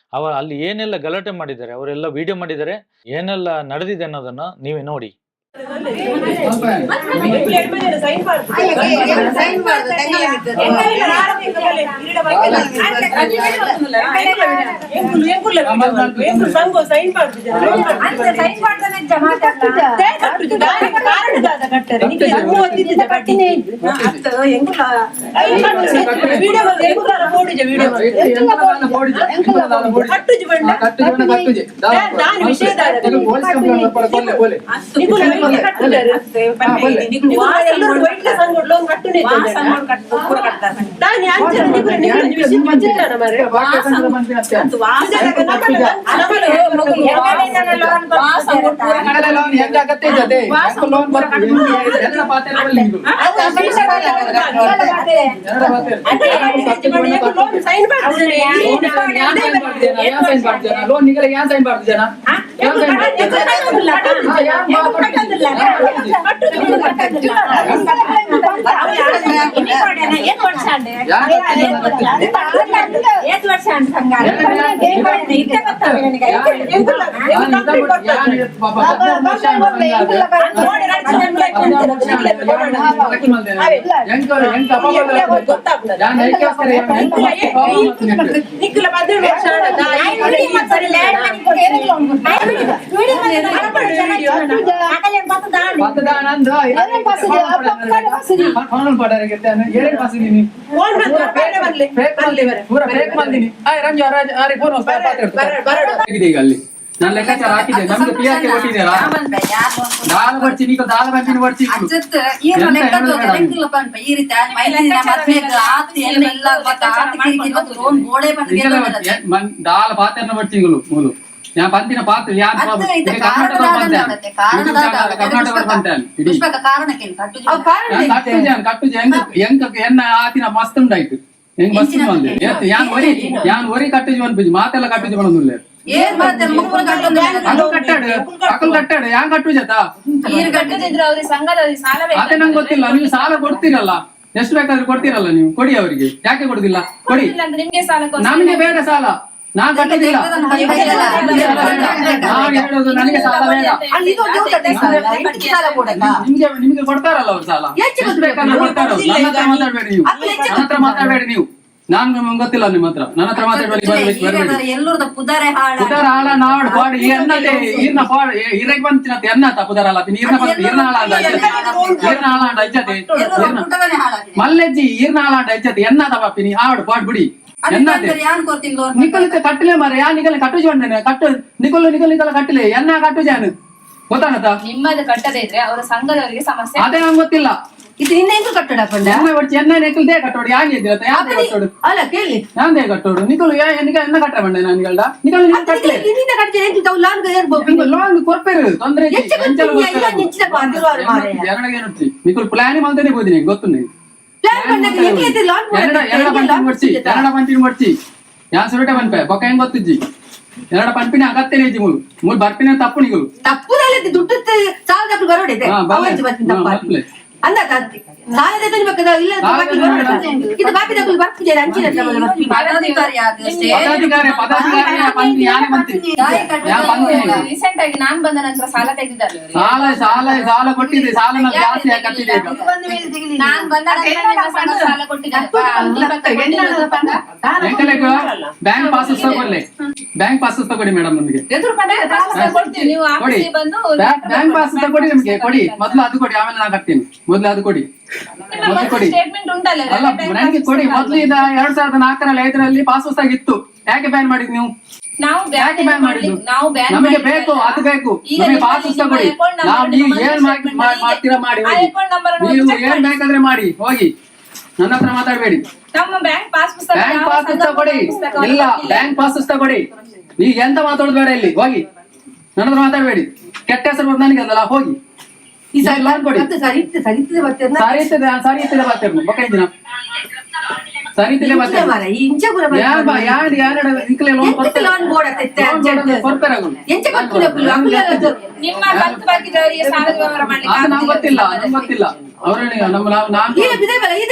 ಅಲ್ಲಿ ಏನೆಲ್ಲ ಗಲಾಟೆ ಮಾಡಿದ್ದಾರೆ ಅವರೆಲ್ಲ ವಿಡಿಯೋ ಮಾಡಿದ್ದಾರೆ. ಏನೆಲ್ಲ ನಡೆದಿದೆ ಅನ್ನೋದನ್ನ ನೀವೇ ನೋಡಿ. ಅಲ್ಲಿ ನಾನು ಲೆಕ್ಕಾಚಾರ ಹಾಕಿದ್ದೆ, ನಮ್ಗೆ PRK ಕೊಟ್ಟಿದ್ದೀರಾ? ದಾಳ ಬರ್ಚಿ ನೀನು ದಾಳ ಬಂದಿನ ಬರ್ಚಿ ದಾಳ ಪಾತ್ರೆನ ಬರ್ಚಿಗಳು ಮೂಲು ഞാൻ പന്തിന പാത്ത് ഞാൻ കർണാടക എന്നെ ആദ്യം മസ്ത് ഉണ്ടായിട്ട് മസ്ത് വന്ന് ഞാൻ ഒരു കട്ടേജ് പണിപ്പിച്ചു മാത്തെല്ലാം കട്ടേജ് പണൊന്നുമില്ല ಕಟ್ಟಾಡು ಯಾನ್ ಕಟ್ಟು ಜತ ಅದೇ ನಂಗೆ ಗೊತ್ತಿಲ್ಲ. ನೀವು ಸಾಲ ಕೊಡ್ತೀರಲ್ಲ, ಎಷ್ಟು ಬೇಕಾದ್ರೂ ಕೊಡ್ತೀರಲ್ಲ, ನೀವು ಕೊಡಿ ಅವರಿಗೆ. ಯಾಕೆ ಕೊಡುದಿಲ್ಲ? ಕೊಡಿ, ನಮಗೆ ಬೇಡ ಸಾಲ, ನಾನ್ ಕಟ್ಟುದಿಲ್ಲ. ನಾನು ಹೇಳೋದು ನನಗೆ ಸಾಲ ಬೇಡ. ನಿಮ್ಗೆ ಕೊಡ್ತಾರಲ್ಲ ಅವ್ರು ಸಾಲ, ಎಷ್ಟು ಬೇಕಾದ್ರೂ ಕೊಡ್ತಾರ. ನನ್ನ ಹತ್ರ ಮಾತಾಡ್ಬೇಡಿ ನೀವು, ನನ್ನ ಹತ್ರ ಮಾತಾಡ್ಬೇಡಿ ನೀವು. ನಾನ್ ಗೊತ್ತಿಲ್ಲ ನಿಮ್ಮ ಹತ್ರ, ನನ್ನ ಹತ್ರ ಮಾತಾಡ್ಬೇಡಿ. ಪುದಾರ ಹಾಳ ನಾಡ್ ಪಾಡು ಈ ಅನ್ನತೆ ಈರ್ನ ಪಾಡು ಇರಕ್ ಬಂತಿನತ್ತೆ ಎನ್ನತ ಪುದಾರ ಅಲ್ಲ ಈರ್ನ ಹಾಳ ಅಂಡ ಅಜ್ಜತೆ ಮಲ್ಲೆಜ್ಜಿ ಈರ್ನ ಹಾಳ ಅಂಡ ಅಜ್ಜತೆ ಎನ್ನತ ಪಾಪಿನಿ ಆಡು ಪಾಡು ಬಿಡಿ. ನಿಕಲಿತ ಕಟ್ಟಲೆ ಮಾರ ಯಾ ನಿಕಲ ಕಟ್ಟು ಜೋಂಡನೆ ಕಟ್ಟು ನಿಕಲ ಕಟ್ಟಲೆ ಎನ್ನ ಕಟ್ಟು ಜಾನು ಗೊತ್ತಾಗತ್ತ. ನಿಮ್ಮದು ಕಟ್ಟದೆ ಇದ್ರೆ ಅವರ ಸಂಘದವರಿಗೆ ಸಮಸ್ಯೆ. ಅದೇ ನಂಗೆ ಗೊತ್ತಿಲ್ಲ, ಇದು ನಿನ್ನ ಎಂತ ಕಟ್ಟಡ ಪಂಡ ಎನ್ನ ನೆಕ್ಕಲ್ದೇ ಕಟ್ಟೋಡು ಯಾನ್ ಇದ್ದಿರತ್ತ ಯಾವ್ದೇ ಕಟ್ಟೋಡು ಅಲ್ಲ ಕೇಳಿ ಯಾವ್ದೇ ಕಟ್ಟೋಡು ನಿಕಲು ಎನ್ನ ಕಟ್ಟ ಬಂಡೆ ನಾನು ನಿಕಲು ನೀನು ಕಟ್ಟಲೆ ನಿನ್ನ ಕಟ್ಟೆ ಎಂತ ತಾವು ಲಾನ್ ಏರ್ಬೋದು ನಿಕಲು ಲೋನ್ ಕೊರ್ಪೇರು ತೊಂದ್ರೆ ನಿಂಚಿನ ಪಾದಿರುವಾರು ಮಾರೆ ಎರಡಗೆ ಏನಂತಿ ನಿಕಲು ಪ್ಲಾನ್ ಮಾಡ್ತಾನೆ ಬೋದಿನಿ ಗೊತ್ತು ನೀನು ಪ್ಲಾನ್ ಬಂದಾಗ ಎಂತ ಇದೆ ಲಾನ್ ಎರಡ ಪಂಪಿನ ಮಾಡ್ತಿ ಯಾನ್ ಸುರಟೆ ಬಂಪೆ ಬೊಕ್ಕ ಹೆಂಗ್ ಗೊತ್ತಿಜ್ಜಿ ಎರಡ ಪಂಪಿನ ಅಗತ್ಯನೇ ಇಜ್ಜಿ ಮೂಲು ಬರ್ಪಿನ ತಪ್ಪು ನಿಗಲು ತಪ್ಪುದಲ್ಲಿ ದುಡ್ಡು ಸಾಲದ ಬರೋಡಿದೆ ಅವತ್ತು ಬರ್ತೀನಿ ತಪ್ಪ ಅಂದ ಸಾಲದ ಬೇಕಾದ ಇಲ್ಲ ಇದು ಬಾಕಿ ತಗೊಳ್ಳಿ ಬರ್ತಿದ್ದಾರೆ ಅಂಚಿನ ರೀಸೆಂಟ್ ಆಗಿ ನಾನ್ ಬಂದ ನಂತರ ಸಾಲ ತೆಗೆದಿದ್ದಾರೆ ಸಾಲ ಕೊಟ್ಟಿದೆ ಸಾಲ ಜಾಸ್ತಿ ಕಟ್ಟಿದೆ ನಾನ್ ಬಂದ ನಂತರ ಸಾಲ ಕೊಟ್ಟಿದ್ದಾರೆ ಬ್ಯಾಂಕ್ ಪಾಸ್ ತಗೊಳ್ಳಿ ಬ್ಯಾಂಕ್ ಪಾಸ್ ತಗೊಳ್ಳಿ ಮೇಡಮ್ ನಮಗೆ ಕೊಡ್ತೀವಿ ನೀವು ಆಫೀಸಿಗೆ ಬಂದು ಬ್ಯಾಂಕ್ ಪಾಸ್ ತಗೊಳ್ಳಿ ನಮ್ಗೆ ಕೊಡಿ ಮೊದ್ಲು ಅದು ಕೊಡಿ ಆಮೇಲೆ ನಾನು ಕಟ್ತೀನಿ ಮೊದ್ಲು ಅದು ಕೊಡಿ ಮೊದ್ಲು ಕೊಡಿ ಸ್ಟೇಟ್ಮೆಂಟ್ ಉಂಟಲ್ಲ ಅಲ್ಲ ನನಗೆ ಕೊಡಿ ಮೊದ್ಲು ಇದ 2004ರಲ್ಲಿ 5ರಲ್ಲಿ ಪಾಸ್ ಹೊಸಾಗಿತ್ತು ಯಾಕೆ ಬ್ಯಾನ್ ಮಾಡಿದ್ ನೀವು ನಾವು ಯಾಕೆ ಬ್ಯಾನ್ ಮಾಡಿದ್ದು ನಾವು ಬ್ಯಾನ್ ನಮಗೆ ಬೇಕು ಅದು ಬೇಕು ನಮಗೆ ಪಾಸ್ ಹೊಸ ಕೊಡಿ ನಾವು ನೀವು ಏನ್ ಮಾಡ್ತೀರಾ ಮಾಡಿ ಹೋಗಿ ನೀವು ಏನ್ ಬೇಕಾದ್ರೆ ಮಾಡಿ ಹೋಗಿ ನನ್ನ ಹತ್ರ ಮಾತಾಡಬೇಡಿ ನಮ್ಮ ಬ್ಯಾಂಕ್ ಪಾಸ್ ಪುಸ್ತಕ ಬ್ಯಾಂಕ್ ಪಾಸ್ ಪುಸ್ತಕ ಕೊಡಿ ಇಲ್ಲ ಬ್ಯಾಂಕ್ ಪಾಸ್ ಪುಸ್ತಕ ಕೊಡಿ ನೀವು ಎಂತ ಮಾತಾಡೋದು ಬೇಡ ಇಲ್ಲಿ ಹೋಗಿ ನನ್ನ ಹತ್ರ ಮಾತಾಡಬೇಡಿ ಕೆಟ್ಟ ಹೆಸರು ಬಂದು ನನಗೆ ಅದಲ್ಲ ಹೋಗಿ ಈ ಸರಿ ಲೋನ್ ಕೊಡಿ ಸರಿತದೆ ಸರಿತದೆ ಬರ್ತೀರಿ ಬೊಕ್ಕ ದಿನ ಸರಿತದೆ ಬರ್ತೀರಿ ಇಂಚ ಪುರ ಲೋನ್ ನಿಮ್ಮ ಬಂಧು ಬಾಕಿದವರಿಗೆ ಸಾಲದ ವ್ಯವಹಾರ ಮಾಡ್ಲಿಕ್ಕೆ ಅದು ನಮ್ಗೆ ಗೊತ್ತಿಲ್ಲ ನಮ್ಗೆ ಗೊತ್ತಿಲ್ಲ ಅವ್ರ ನಮ್ಮ ನಾನು ಇದೆ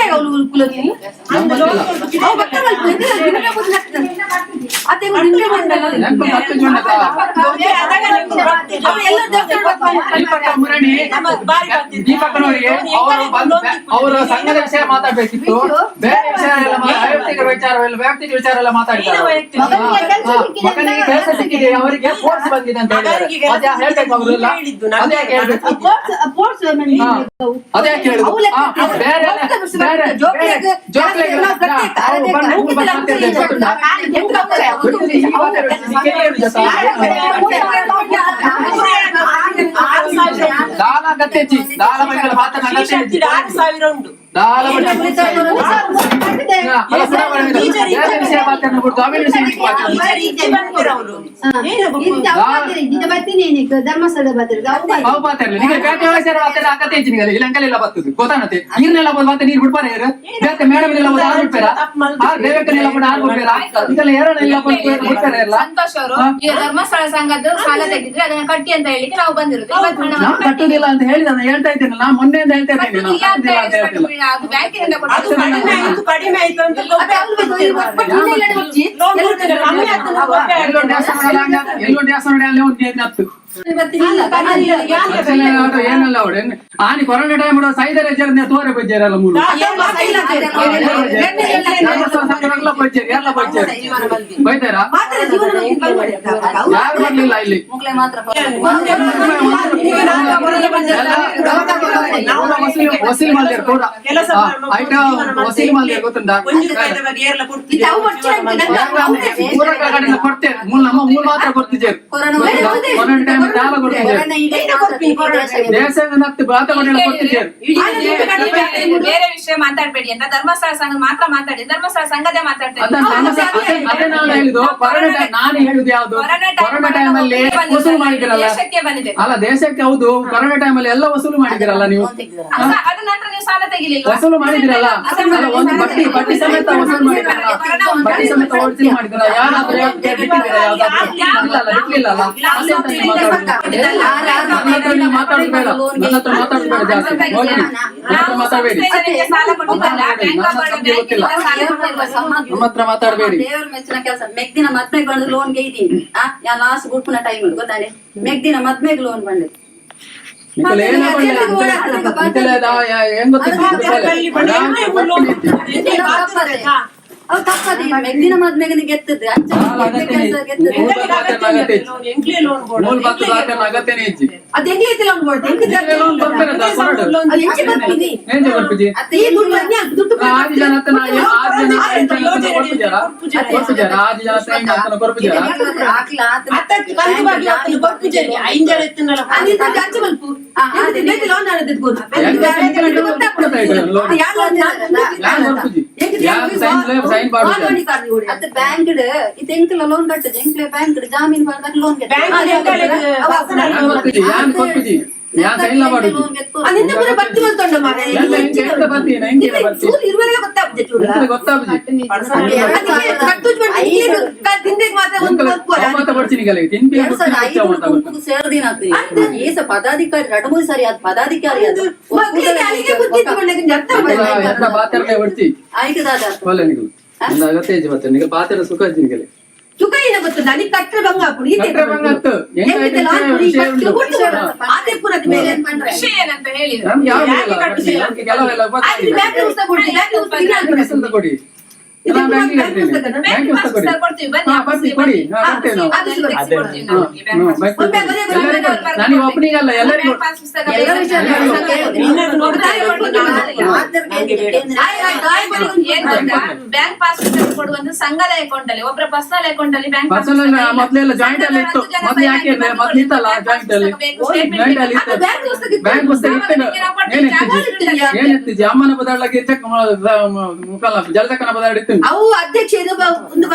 ದೀಪಕ್ಕನವರಿಗೆ ಅವರ ಸಂಘದ ವಿಷಯ ಮಾತಾಡ್ಬೇಕಿತ್ತು ಬೇರೆ ವಿಷಯ ಎಲ್ಲ ವೈಯಕ್ತಿಕ ವಿಚಾರ ಎಲ್ಲ ಮಾತಾಡಿದ್ದಾರೆ ಮಗನಿಗೆ ಕೆಲಸ ಸಿಕ್ಕಿದೆ ಅವರಿಗೆ ಫೋರ್ಸ್ ಬಂದಿದೆ ಅಂತ ಹೇಳಿದ್ದಾರೆ ಅದೇ ಹೇಳ್ಬೇಕು ಅವರೆಲ್ಲ ಅದೇ ಹೇಳ್ಬೇಕು ಅದೇ ಕೇಳುದು ಬೇರೆ ದಾಲ ಗತ್ತೆಚ್ಚಿ ದಾಲ ಮೈಗಳ ಮಾತನ್ನ ಗತ್ತೆಚ್ಚಿ 6,000 ಉಂಟು ದಾಲ ವಿಷಯ ಮಾತನ್ನು ಬಿಟ್ಟು ಆಮೇಲೆ ಧರ್ಮಸ್ಥಳ ಇಲ್ಲಂಕಲೆಲ್ಲ ಬರ್ತದೆ ಗೊತ್ತಾನತ್ತೆ ನೀರ್ನೆಲ್ಲ ಬಂದು ಮತ್ತೆ ನೀರು ಬಿಡ್ಪಾರ ಯಾರು ಮೇಡಮ್ ಎಲ್ಲ ಬಂದು ಆರು ಬಿಡ್ಪಾರ ದೇವಕ್ಕನೆಲ್ಲ ಬಂದು ಆರು ಬಿಡ್ಪಾರ ಇದೆಲ್ಲ ಎರಡೆಲ್ಲ ಬಿಡ್ತಾರ ಎಲ್ಲ ಸಂತೋಷ್ ಅವರು ಈಗ ಧರ್ಮಸ್ಥಳ ಸಂಘದ ಸಾಲ ತೆಗೆದ್ರೆ ಅದನ್ನ ಕಟ್ಟಿ ಅಂತ ಹೇಳಿಕ್ಕೆ ನಾವು ಬಂದಿರೋದು ನಾವು ಕಟ್ಟುದಿಲ್ಲ ಅಂತ ಹೇಳಿದ ಹೇಳ್ತಾ ಇದ್ದೇನೆ ನಾ ಮೊನ್ನೆಯಿಂದ ಹೇಳ್ತಾ ಇದ್ದೇನೆ ಅದು ಬ್ಯಾಂಕಿನಿಂದ ಕಡಿಮೆ ಆಯ್ತು ಅಂತ ಎಲ್ಲೋ ದೇವಸ್ಥಾನ ಒಂದು ಏನಲ್ಲ ಅವಡೆ ಆನಿ ಕೊರೋನಾ ಟೈಮ್ ಸೈದರ ಜನ ತೋರೆ ಬಜ್ಜಾರಲ್ಲ ಮೂರು ಎಲ್ಲ ಬೈತಾರಾ ಯಾರು ಬರ್ಲಿಲ್ಲ ಇಲ್ಲಿ ವಸೀಲ್ ಮಾಲ್ದೇರ್ ಕೂಡ ಐಟ ವಸೀಲ್ ಮಾಲ್ದೇರ್ ಗೊತ್ತುಂಟಾ ಕೊಡ್ತೇನೆ ನಮ್ಮ ಮೂರು ಮಾತ್ರ ಕೊಡ್ತಿದ್ದೇವೆ ಕೊರೋನಾ ಟೈಮ್ ಸಾಲ ಕೊಡ್ತಿದ್ದೇವೆ ಬೇರೆ ವಿಷಯ ಮಾತಾಡ್ಬೇಡಿ ಅಂತ ಧರ್ಮಸ್ಥಳ ಸಂಘ ಮಾತ್ರ ಮಾತಾಡಿ ಧರ್ಮಸ್ಥಳ ಸಂಘದೇ ಮಾತಾಡ್ತೇವೆ ಅದೇ ನಾನು ಹೇಳಿದ್ದು ನಾನು ಹೇಳುದು ಯಾವ್ದು ಕೊರೋನಾ ಟೈಮ್ ಅಲ್ಲಿ ವಸೂಲು ಮಾಡಿದಿರಲ್ಲ ಅಲ್ಲ ದೇಶಕ್ಕೆ ಹೌದು ಕೊರೋನಾ ಟೈಮ್ ಅಲ್ಲಿ ಎಲ್ಲ ವಸೂಲು ಮಾಡಿದಿರಲ್ಲ ನೀವು ಅದ ನಂತರ ನೀವು ಸಾಲ ತೆಗಿಲಿಲ್ಲ ವಸೂಲು ಮಾಡಿದಿರಲ್ಲ ಒಂದು ಬಡ್ಡಿ ಸಮೇತ ವಸೂಲು ಮಾಡಿದಿರಲ್ಲ ಬಡ್ಡಿ ಸಮೇತ ವಸೂಲು ಮಾಡಿದಿರಲ್ಲ ಯಾರಾದ್ರೂ ಬಿಡ್ಲಿಲ್ಲ ಮಾತಾಡಬೇಡ ನನ್ನ ಹತ್ರ ಮಾತಾಡಬೇಡ ಜಾಸ್ತಿ ಮಾತಾಡಬೇಡಿ ನಮ್ಮ ಹತ್ರ ಮಾತಾಡಬೇಡಿ ದೇವ್ರ ಮೆಚ್ಚಿನ ಕೆಲಸ ಮೆಗ್ದಿನ ಮದ್ಮೆಗ್ ಬಂದು ಲೋನ್ಗೆ ಇದೀನಿ ಯಾ ಲಾಸ್ಟ್ ಗುಡ್ಪುನ ಟೈಮ್ ಗೊತ್ತಾನೆ ಮೆಗ್ದಿನ ಮದ್ಮೆಗ್ ಲೋನ್ ಬಂದೆ ಅವ್ ತಪ್ಪದಿ ಮೆಗ್ದಿನ ಮದ್ಮೆಗೆ ಗೆತ್ತದೆ ಅಂಚೆ ಗೆತ್ತದೆ ಮೂಲ ಬಾತು ದಾಖಲೆ ಅಗತ್ಯನೇ ಇಜ್ಜಿ ಅದು ಹೆಂಗೆ ಐತಿ ಲೋನ್ ಕೊಡ್ತೀವಿ ಲೋನ್ ಬರ್ತಾರೆ ಅಂತ ಕೊರಡು ಎಂಚೆ ಬರ್ತೀವಿ ಏನ್ ಬರ್ಪಿಜಿ ಅತ್ತೆ ಈ ದುಡ್ಡು 6 ಜನ ಅಂತ ನಾ 6 ಜನ ಕೊರ್ಪಿಜಾರ 6 ಜನ ಸೈನ್ ಅಂತ ಕೊರ್ಪಿಜಾರ ಆಗ್ಲಾ ಅತ್ತಕ್ಕೆ ಬಂದು ಬಾಗಿ ಆಗ್ಲಿ ಬರ್ಪುಜರಿ ಐಂಜರ ಎತ್ತನಲ್ಲ ಅಲ್ಲಿ ತಂಗ ಅಂಚೆ ಮಲ್ಪು ಎಂತ ಬೇತಿ ಲೋನ್ ಆಡದೆ ಗೊತ್ತು ಯಾರು ಕೊರ್ಪಿಜಿ ಸೈನ್ ಬಾಡು ಅತ್ತ ಬ್ಯಾಂಕ್ ಇದು ಎಂಕಲ ಲೋನ್ ಕಟ್ಟದೆ ಎಂಕಲ ಬ್ಯಾಂಕ್ ಜಾಮೀನು ಮಾಡ್ದಾಗ ಲೋನ್ ಯಾನ್ ಕೊರ್ಪಿಜಿ ಯಾನ್ ಸೈನ್ ಬಾಡು ಅದನ್ನ ಪೂರ ಬರ್ತಿ ಬಂತೊಂಡ ಮಾರೆ ಎಲ್ಲ ಎಂತ ಬರ್ತಿ ಎಂತ ಬರ್ತಿ ಚೂರು ಇರುವರೆಗೆ ಗೊತ್ತಾಗ್ತದೆ ಚೂರು ಗೊತ್ತಾಗ್ತದೆ ಕಟ್ಟುಜ್ ಮಾಡಿ ತಿಂದಿಗೆ ಮಾತ್ರ ಒಂದು ಮಾತಾ ಬರ್ತೀನಿ ಗಲೆ ತಿಂಪಿ ಸೇರ್ದಿನ ಏಸ ಪದಾಧಿಕಾರಿ 2-3 ಸಾರಿ ಅದು ಪದಾಧಿಕಾರಿ ಅದು ಮಕ್ಕಳಿಗೆ ಅಲ್ಲಿಗೆ ಬುದ್ಧಿ ತಗೊಂಡಿಗೆ ಅರ್ಥ ಎಲ್ಲ ಬಾತರ್ಲೆ ಬರ್ತಿ ಆಯ್ತದಾದ ಒಳ್ಳೆ ನಿಗಲು ಒಂದು ಅಗತ್ಯ ಇದೆ ಮತ್ತೆ ನಿಗಲು ಬಾತರ ಸುಖ ಇದ್ದೀನಿ ಗಲೆ ಸುಖ ಏನ ಗೊತ್ತು ನನಗೆ ಕಟ್ರೆ ಭಂಗ ಹಾಕ್ಬಿಡಿ ಕಟ್ರೆ ಭಂಗ ಆಗ್ತು ಅದೇ ಪುನಃ ಮೇಲೆ ವಿಷಯ ಏನಂತ ಹೇಳಿದ್ರು ನಮ್ಗೆ ಯಾವ ನಮ್ಗೆ ಕೆಲವೆಲ್ಲ ಕೊಡಿ ನನಗೆ ಒಬ್ಬನಿಗಲ್ಲ ಎಲ್ಲರಿಗೂ ಬ್ಯಾಂಕ್ ಪಾಸ್ ಪುಸ್ತಕ ಕೊಡುವಂತ ಸಂಘದ ಅಕೌಂಟ್ ಅಲ್ಲಿ ಒಬ್ಬರ ಪರ್ಸನಲ್ ಅಕೌಂಟ್ ಅಲ್ಲಿ ಬ್ಯಾಂಕ್ ಮೊದ್ಲೆಲ್ಲ ಜಾಯಿಂಟ್ ಅಲ್ಲಿ ಇತ್ತು ಮೊದ್ಲು ಯಾಕೆ ಮೊದ್ಲು ಇತ್ತಲ್ಲ ಜಾಯಿಂಟ್ ಅಲ್ಲಿ ಜಾಯಿಂಟ್ ಅಲ್ಲಿ ಇತ್ತು ಬ್ಯಾಂಕ್ ಪುಸ್ತಕ ಇತ್ತು ಏನಿತ್ತು ಅಮ್ಮನ ಬದಲಾಗಿ ಚೆಕ್ ಮುಖಲ್ಲ ಜಲದಕ್ಕನ ಬದಲಾಡಿತ್ತು ಅವು ಅಧ್ಯಕ್ಷ ಒಂದು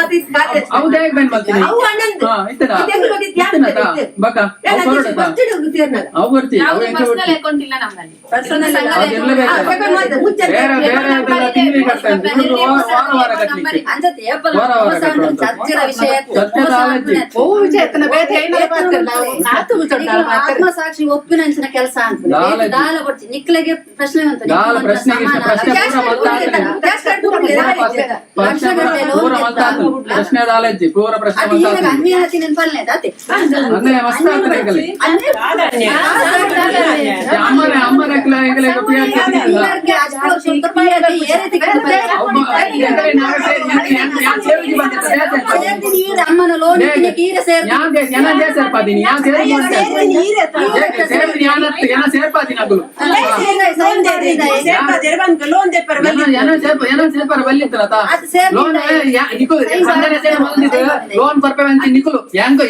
ಅವು ಹೇಗೆ ಬ್ಯಾಂಕ್ ಮಾಡ್ತೀನಿ ಅವು ಅಣ್ಣಂದು ಬಕ ಅವು ಬರ್ತಿ ಪರ್ಸನಲ್ ಅಕೌಂಟ್ ಇಲ್ಲ ನಮ್ಮಲ್ಲಿ ಆತ್ಮಸಾಕ್ಷಿ ಒಪ್ಪಿನ ಕೆಲಸ ಅಂತ ನಿಕ್ಲೆಗೆ ಪ್ರಶ್ನೆ ಪ್ರಶ್ನೆ ಆಲಜ್ಜಿ ಪೂರ ಪ್ರಶ್ನೆ ಅಮ್ಮನ ಲೋನ್ ಸೇರ್ಪಾದೀನಿ ಸೇರ್ಪಾದೀನಿ ಅದು ಲೋನ್ ಬರ್ಬೇಕಂತ ನಿಕುಲು ಹೆಂಗ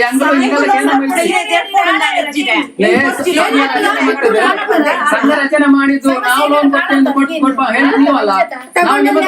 ಸಂಘ ರಚನೆ ಮಾಡಿದ್ದು ನಾವು ಲೋನ್ ಕೊಡ್ತೇವೆ ಅಂತ ಕೊಡ್ಬ ಹೇಳ್ತೀವಲ್ಲ ನಾವು ನಿಮ್ಮ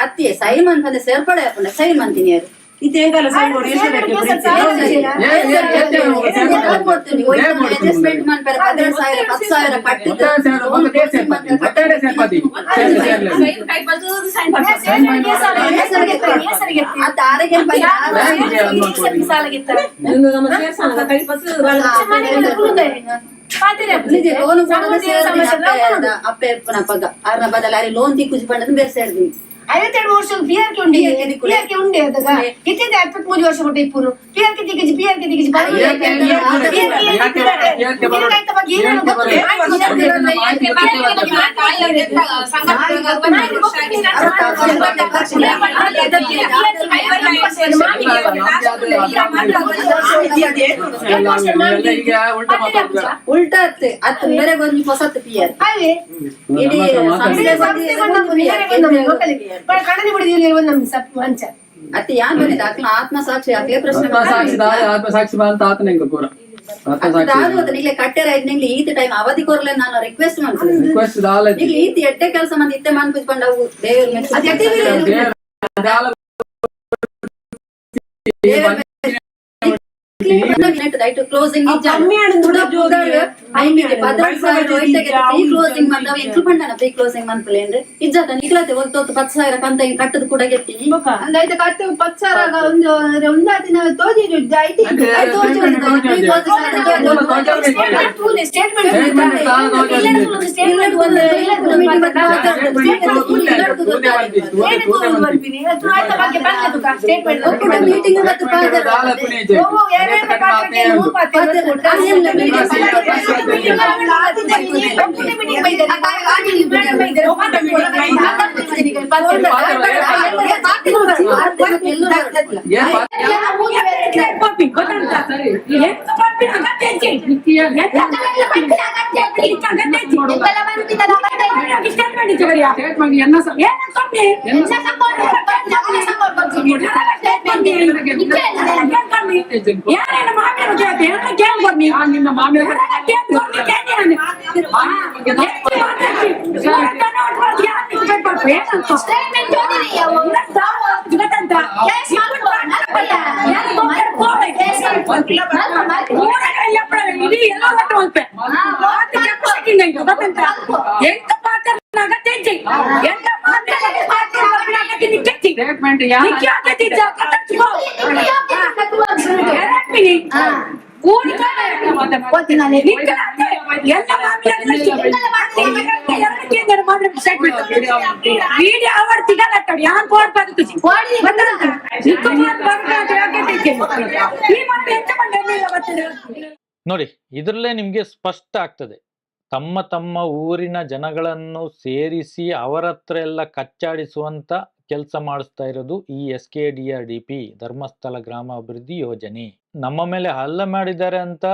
ಅತ್ತಿ ಸೈನ್ ಮಂತ್ ಸೇರ್ಪಡೆ ಸೈನ್ ಮಂತಿನಿ ಯಾರು ಅಡ್ಜಸ್ಟ್ಮೆಂಟ್ ಮಾಡ್ತಾರೆ 10,000 ಕಟ್ಟಿದ್ದು ಅಪ್ಪ ಪಗ ಅರ್ನ ಬದಲಾರಿ ಲೋನ್ ತಿಕ್ಕುಜಿ ಪಂಡ ಬೇರೆ ಸೇರಿದ್ವಿ 52 ವರ್ಷ ಪಿಆರ್ಕೆ ಉಂಡಿ ಪಿಆರ್ಕೆ ಉಂಡಿ ಅದಗ ಇತ್ತಿದೆ 23 ವರ್ಷ ಕೊಟ್ಟು ಇಪ್ಪುರು ಪಿಆರ್ಕೆ ತಿಗಿಜಿ ಉಲ್ಟಾ ಅತ್ ಬೇರೆ ಒಂದು ಹೊಸತ್ ಪಿಆರ್ ಇಡೀ ಕಣನಿ ಬಿಡಿದಿಲ್ಲ ಒಂದು ಮಂಚ ಅತ್ತೆ ಯಾನ್ ಬಂದಿದ್ದ ಅಕ್ಲ ಆತ್ಮಸಾಕ್ಷಿ ಅಕ್ಲೆ ಪ್ರಶ್ನೆ ಆತ್ಮಸಾಕ್ಷಿ ಅಂತ ಆತನ ಪೂರ ಕಟ್ಟೆರ ನಿಂಗ್ಲಿ ಈತ ಟೈಮ್ ಅವಧಿ ಕೊರ್ಲೆ ನಾನು ರಿಕ್ವೆಸ್ಟ್ ಮಾಡ್ತೀನಿ ಈಗ ಈತ ಎಟ್ಟೆ ಕೆಲಸ ಮಂದಿ ಇತ್ತೆ ಮಾನ್ ಕುಚ್ಕೊಂಡ್ ಅವು ದೇವ್ರ ಕ್ಲೋಸಿಂಗ್ ಕ್ಲೋಸಿಂಗ್ ಮಂತ ಎಂಕ್ಲು ಪಂಡನ ಪ್ರೀ ಕ್ಲೋಸಿಂಗ್ ಮಂತ್ಲೇಂದ್ರೆ ಇಜ್ಜಾತ ನಿಕ್ಲತೆ ಒತ್ತೊತ್ತು 10,000 ಕಂತ ಕಟ್ಟದ ಕೂಡ ಗೆತ್ತೀನಿ ಅಂದೈತೆ ಕಟ್ಟು 10,000 ಒಂದು ಒಂದಾದಿನ ತೋಜಿ ಐತಿ ಮೀಟಿಂಗ್ ನೋಡಿ, ಇದರಲ್ಲೇ ನಿಮ್ಗೆ ಸ್ಪಷ್ಟ ಆಗ್ತದೆ. ತಮ್ಮ ತಮ್ಮ ಊರಿನ ಜನಗಳನ್ನು ಸೇರಿಸಿ ಅವರ ಹತ್ರ ಎಲ್ಲ ಕಚ್ಚಾಡಿಸುವಂತ ಕೆಲಸ ಮಾಡಿಸ್ತಾ ಇರೋದು ಈ SKDRDP ಧರ್ಮಸ್ಥಳ ಗ್ರಾಮಾಭಿವೃದ್ಧಿ ಯೋಜನೆ. ನಮ್ಮ ಮೇಲೆ ಹಲ್ಲೆ ಮಾಡಿದ್ದಾರೆ ಅಂತ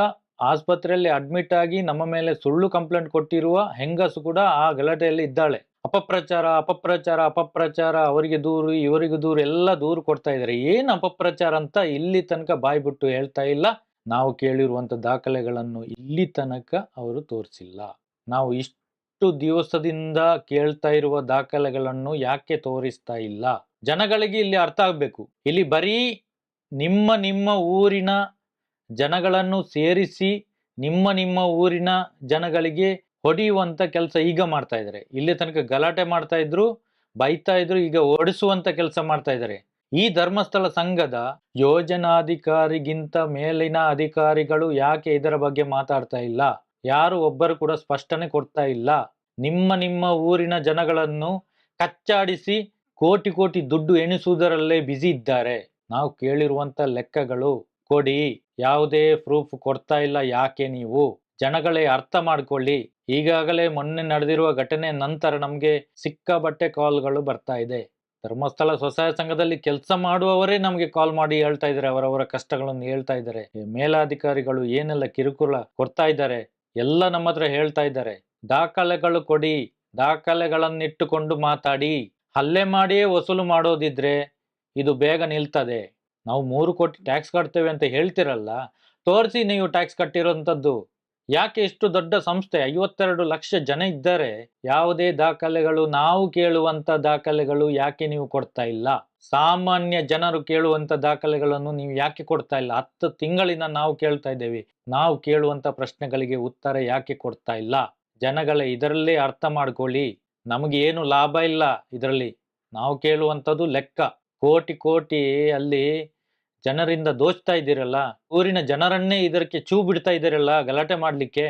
ಆಸ್ಪತ್ರೆಯಲ್ಲಿ ಅಡ್ಮಿಟ್ ಆಗಿ ನಮ್ಮ ಮೇಲೆ ಸುಳ್ಳು ಕಂಪ್ಲೇಂಟ್ ಕೊಟ್ಟಿರುವ ಹೆಂಗಸು ಕೂಡ ಆ ಗಲಾಟೆಯಲ್ಲಿ ಇದ್ದಾಳೆ. ಅಪಪ್ರಚಾರ ಅಪಪ್ರಚಾರ ಅಪಪ್ರಚಾರ, ಅವರಿಗೆ ದೂರು ಇವರಿಗೆ ದೂರು ಎಲ್ಲ ದೂರು ಕೊಡ್ತಾ ಇದ್ದಾರೆ. ಏನು ಅಪಪ್ರಚಾರ ಅಂತ ಇಲ್ಲಿ ತನಕ ಬಾಯಿ ಬಿಟ್ಟು ಹೇಳ್ತಾ ಇಲ್ಲ. ನಾವು ಕೇಳಿರುವಂತ ದಾಖಲೆಗಳನ್ನು ಇಲ್ಲಿ ತನಕ ಅವರು ತೋರಿಸಿಲ್ಲ. ನಾವು ಇಷ್ಟು ದಿವಸದಿಂದ ಕೇಳ್ತಾ ಇರುವ ದಾಖಲೆಗಳನ್ನು ಯಾಕೆ ತೋರಿಸ್ತಾ ಇಲ್ಲ? ಜನಗಳಿಗೆ ಇಲ್ಲಿ ಅರ್ಥ ಆಗ್ಬೇಕು. ಇಲ್ಲಿ ಬರೀ ನಿಮ್ಮ ಊರಿನ ಜನಗಳನ್ನು ಸೇರಿಸಿ ನಿಮ್ಮ ಊರಿನ ಜನಗಳಿಗೆ ಹೊಡೆಯುವಂತ ಕೆಲಸ ಈಗ ಮಾಡ್ತಾ ಇದ್ದಾರೆ. ಇಲ್ಲಿ ತನಕ ಗಲಾಟೆ ಮಾಡ್ತಾ ಇದ್ರು, ಬೈತಾ ಇದ್ರು, ಈಗ ಓಡಿಸುವಂತ ಕೆಲಸ ಮಾಡ್ತಾ ಇದ್ದಾರೆ. ಈ ಧರ್ಮಸ್ಥಳ ಸಂಘದ ಯೋಜನಾಧಿಕಾರಿಗಿಂತ ಮೇಲಿನ ಅಧಿಕಾರಿಗಳು ಯಾಕೆ ಇದರ ಬಗ್ಗೆ ಮಾತಾಡ್ತಾ ಇಲ್ಲ? ಯಾರು ಒಬ್ಬರು ಕೂಡ ಸ್ಪಷ್ಟನೆ ಕೊಡ್ತಾ ಇಲ್ಲ. ನಿಮ್ಮ ಊರಿನ ಜನಗಳನ್ನು ಕಚ್ಚಾಡಿಸಿ ಕೋಟಿ ಕೋಟಿ ದುಡ್ಡು ಎಣಿಸುವುದರಲ್ಲೇ ಬ್ಯುಸಿ ಇದ್ದಾರೆ. ನಾವು ಕೇಳಿರುವಂತ ಲೆಕ್ಕಗಳು ಕೊಡಿ. ಯಾವುದೇ ಪ್ರೂಫ್ ಕೊಡ್ತಾ ಇಲ್ಲ. ಯಾಕೆ ನೀವು? ಜನಗಳೇ ಅರ್ಥ ಮಾಡ್ಕೊಳ್ಳಿ. ಈಗಾಗಲೇ ಮೊನ್ನೆ ನಡೆದಿರುವ ಘಟನೆ ನಂತರ ನಮ್ಗೆ ಸಿಕ್ಕಾಬಟ್ಟೆ ಕಾಲ್ಗಳು ಬರ್ತಾ ಇದೆ. ಧರ್ಮಸ್ಥಳ ಸ್ವಸಹಾಯ ಸಂಘದಲ್ಲಿ ಕೆಲಸ ಮಾಡುವವರೇ ನಮಗೆ ಕಾಲ್ ಮಾಡಿ ಹೇಳ್ತಾ ಇದ್ದಾರೆ, ಅವರವರ ಕಷ್ಟಗಳನ್ನು ಹೇಳ್ತಾ ಇದ್ದಾರೆ. ಮೇಲಾಧಿಕಾರಿಗಳು ಏನೆಲ್ಲ ಕಿರುಕುಳ ಕೊಡ್ತಾ ಇದ್ದಾರೆ ಎಲ್ಲ ನಮ್ಮ ಹತ್ರ ಹೇಳ್ತಾ ಇದ್ದಾರೆ. ದಾಖಲೆಗಳು ಕೊಡಿ, ದಾಖಲೆಗಳನ್ನಿಟ್ಟುಕೊಂಡು ಮಾತಾಡಿ. ಹಲ್ಲೆ ಮಾಡಿಯೇ ವಸೂಲು ಮಾಡೋದಿದ್ರೆ ಇದು ಬೇಗ ನಿಲ್ತದೆ. ನಾವು 3 ಕೋಟಿ ಟ್ಯಾಕ್ಸ್ ಕಟ್ತೇವೆ ಅಂತ ಹೇಳ್ತಿರಲ್ಲ, ತೋರಿಸಿ ನೀವು ಟ್ಯಾಕ್ಸ್ ಕಟ್ಟಿರೋಂಥದ್ದು. ಯಾಕೆ ಇಷ್ಟು ದೊಡ್ಡ ಸಂಸ್ಥೆ 52 ಲಕ್ಷ ಜನ ಇದ್ದಾರೆ, ಯಾವುದೇ ದಾಖಲೆಗಳು, ನಾವು ಕೇಳುವಂತ ದಾಖಲೆಗಳು ಯಾಕೆ ನೀವು ಕೊಡ್ತಾ ಇಲ್ಲ? ಸಾಮಾನ್ಯ ಜನರು ಕೇಳುವಂತ ದಾಖಲೆಗಳನ್ನು ನೀವು ಯಾಕೆ ಕೊಡ್ತಾ ಇಲ್ಲ? 10 ತಿಂಗಳಿಂದ ನಾವು ಕೇಳ್ತಾ ಇದ್ದೇವೆ. ನಾವು ಕೇಳುವಂತ ಪ್ರಶ್ನೆಗಳಿಗೆ ಉತ್ತರ ಯಾಕೆ ಕೊಡ್ತಾ ಇಲ್ಲ? ಜನಗಳೇ ಇದರಲ್ಲೇ ಅರ್ಥ ಮಾಡ್ಕೊಳ್ಳಿ. ನಮಗೆ ಏನು ಲಾಭ ಇಲ್ಲ ಇದರಲ್ಲಿ. ನಾವು ಕೇಳುವಂಥದ್ದು ಲೆಕ್ಕ. ಕೋಟಿ ಅಲ್ಲಿ ಜನರಿಂದ ದೋಚ್ತಾ ಇದ್ದೀರಲ್ಲ, ಊರಿನ ಜನರನ್ನೇ ಇದಕ್ಕೆ ಚೂ ಬಿಡ್ತಾ ಇದ್ದೀರಲ್ಲ ಗಲಾಟೆ ಮಾಡ್ಲಿಕ್ಕೆ.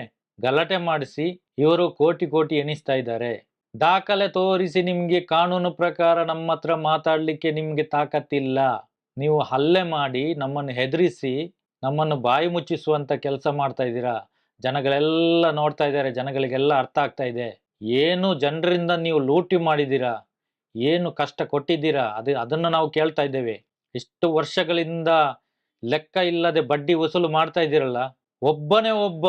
ಗಲಾಟೆ ಮಾಡಿಸಿ ಇವರು ಕೋಟಿ ಎಣಿಸ್ತಾ ಇದ್ದಾರೆ. ದಾಖಲೆ ತೋರಿಸಿ. ನಿಮ್ಗೆ ಕಾನೂನು ಪ್ರಕಾರ ನಮ್ಮ ಹತ್ರ ಮಾತಾಡ್ಲಿಕ್ಕೆ ನಿಮ್ಗೆ ತಾಕತ್ತಿಲ್ಲ. ನೀವು ಹಲ್ಲೆ ಮಾಡಿ ನಮ್ಮನ್ನು ಹೆದರಿಸಿ ನಮ್ಮನ್ನು ಬಾಯಿ ಮುಚ್ಚಿಸುವಂತ ಕೆಲಸ ಮಾಡ್ತಾ ಇದ್ದೀರಾ. ಜನಗಳೆಲ್ಲ ನೋಡ್ತಾ ಇದ್ದಾರೆ, ಜನಗಳಿಗೆಲ್ಲ ಅರ್ಥ ಆಗ್ತಾ ಇದೆ. ಏನು ಜನರಿಂದ ನೀವು ಲೂಟಿ ಮಾಡಿದ್ದೀರಾ, ಏನು ಕಷ್ಟ ಕೊಟ್ಟಿದ್ದೀರಾ, ಅದನ್ನು ನಾವು ಕೇಳ್ತಾ ಇದ್ದೇವೆ. ಇಷ್ಟು ವರ್ಷಗಳಿಂದ ಲೆಕ್ಕ ಇಲ್ಲದೆ ಬಡ್ಡಿ ವಸೂಲು ಮಾಡ್ತಾ ಇದ್ದೀರಲ್ಲ. ಒಬ್ಬನೇ ಒಬ್ಬ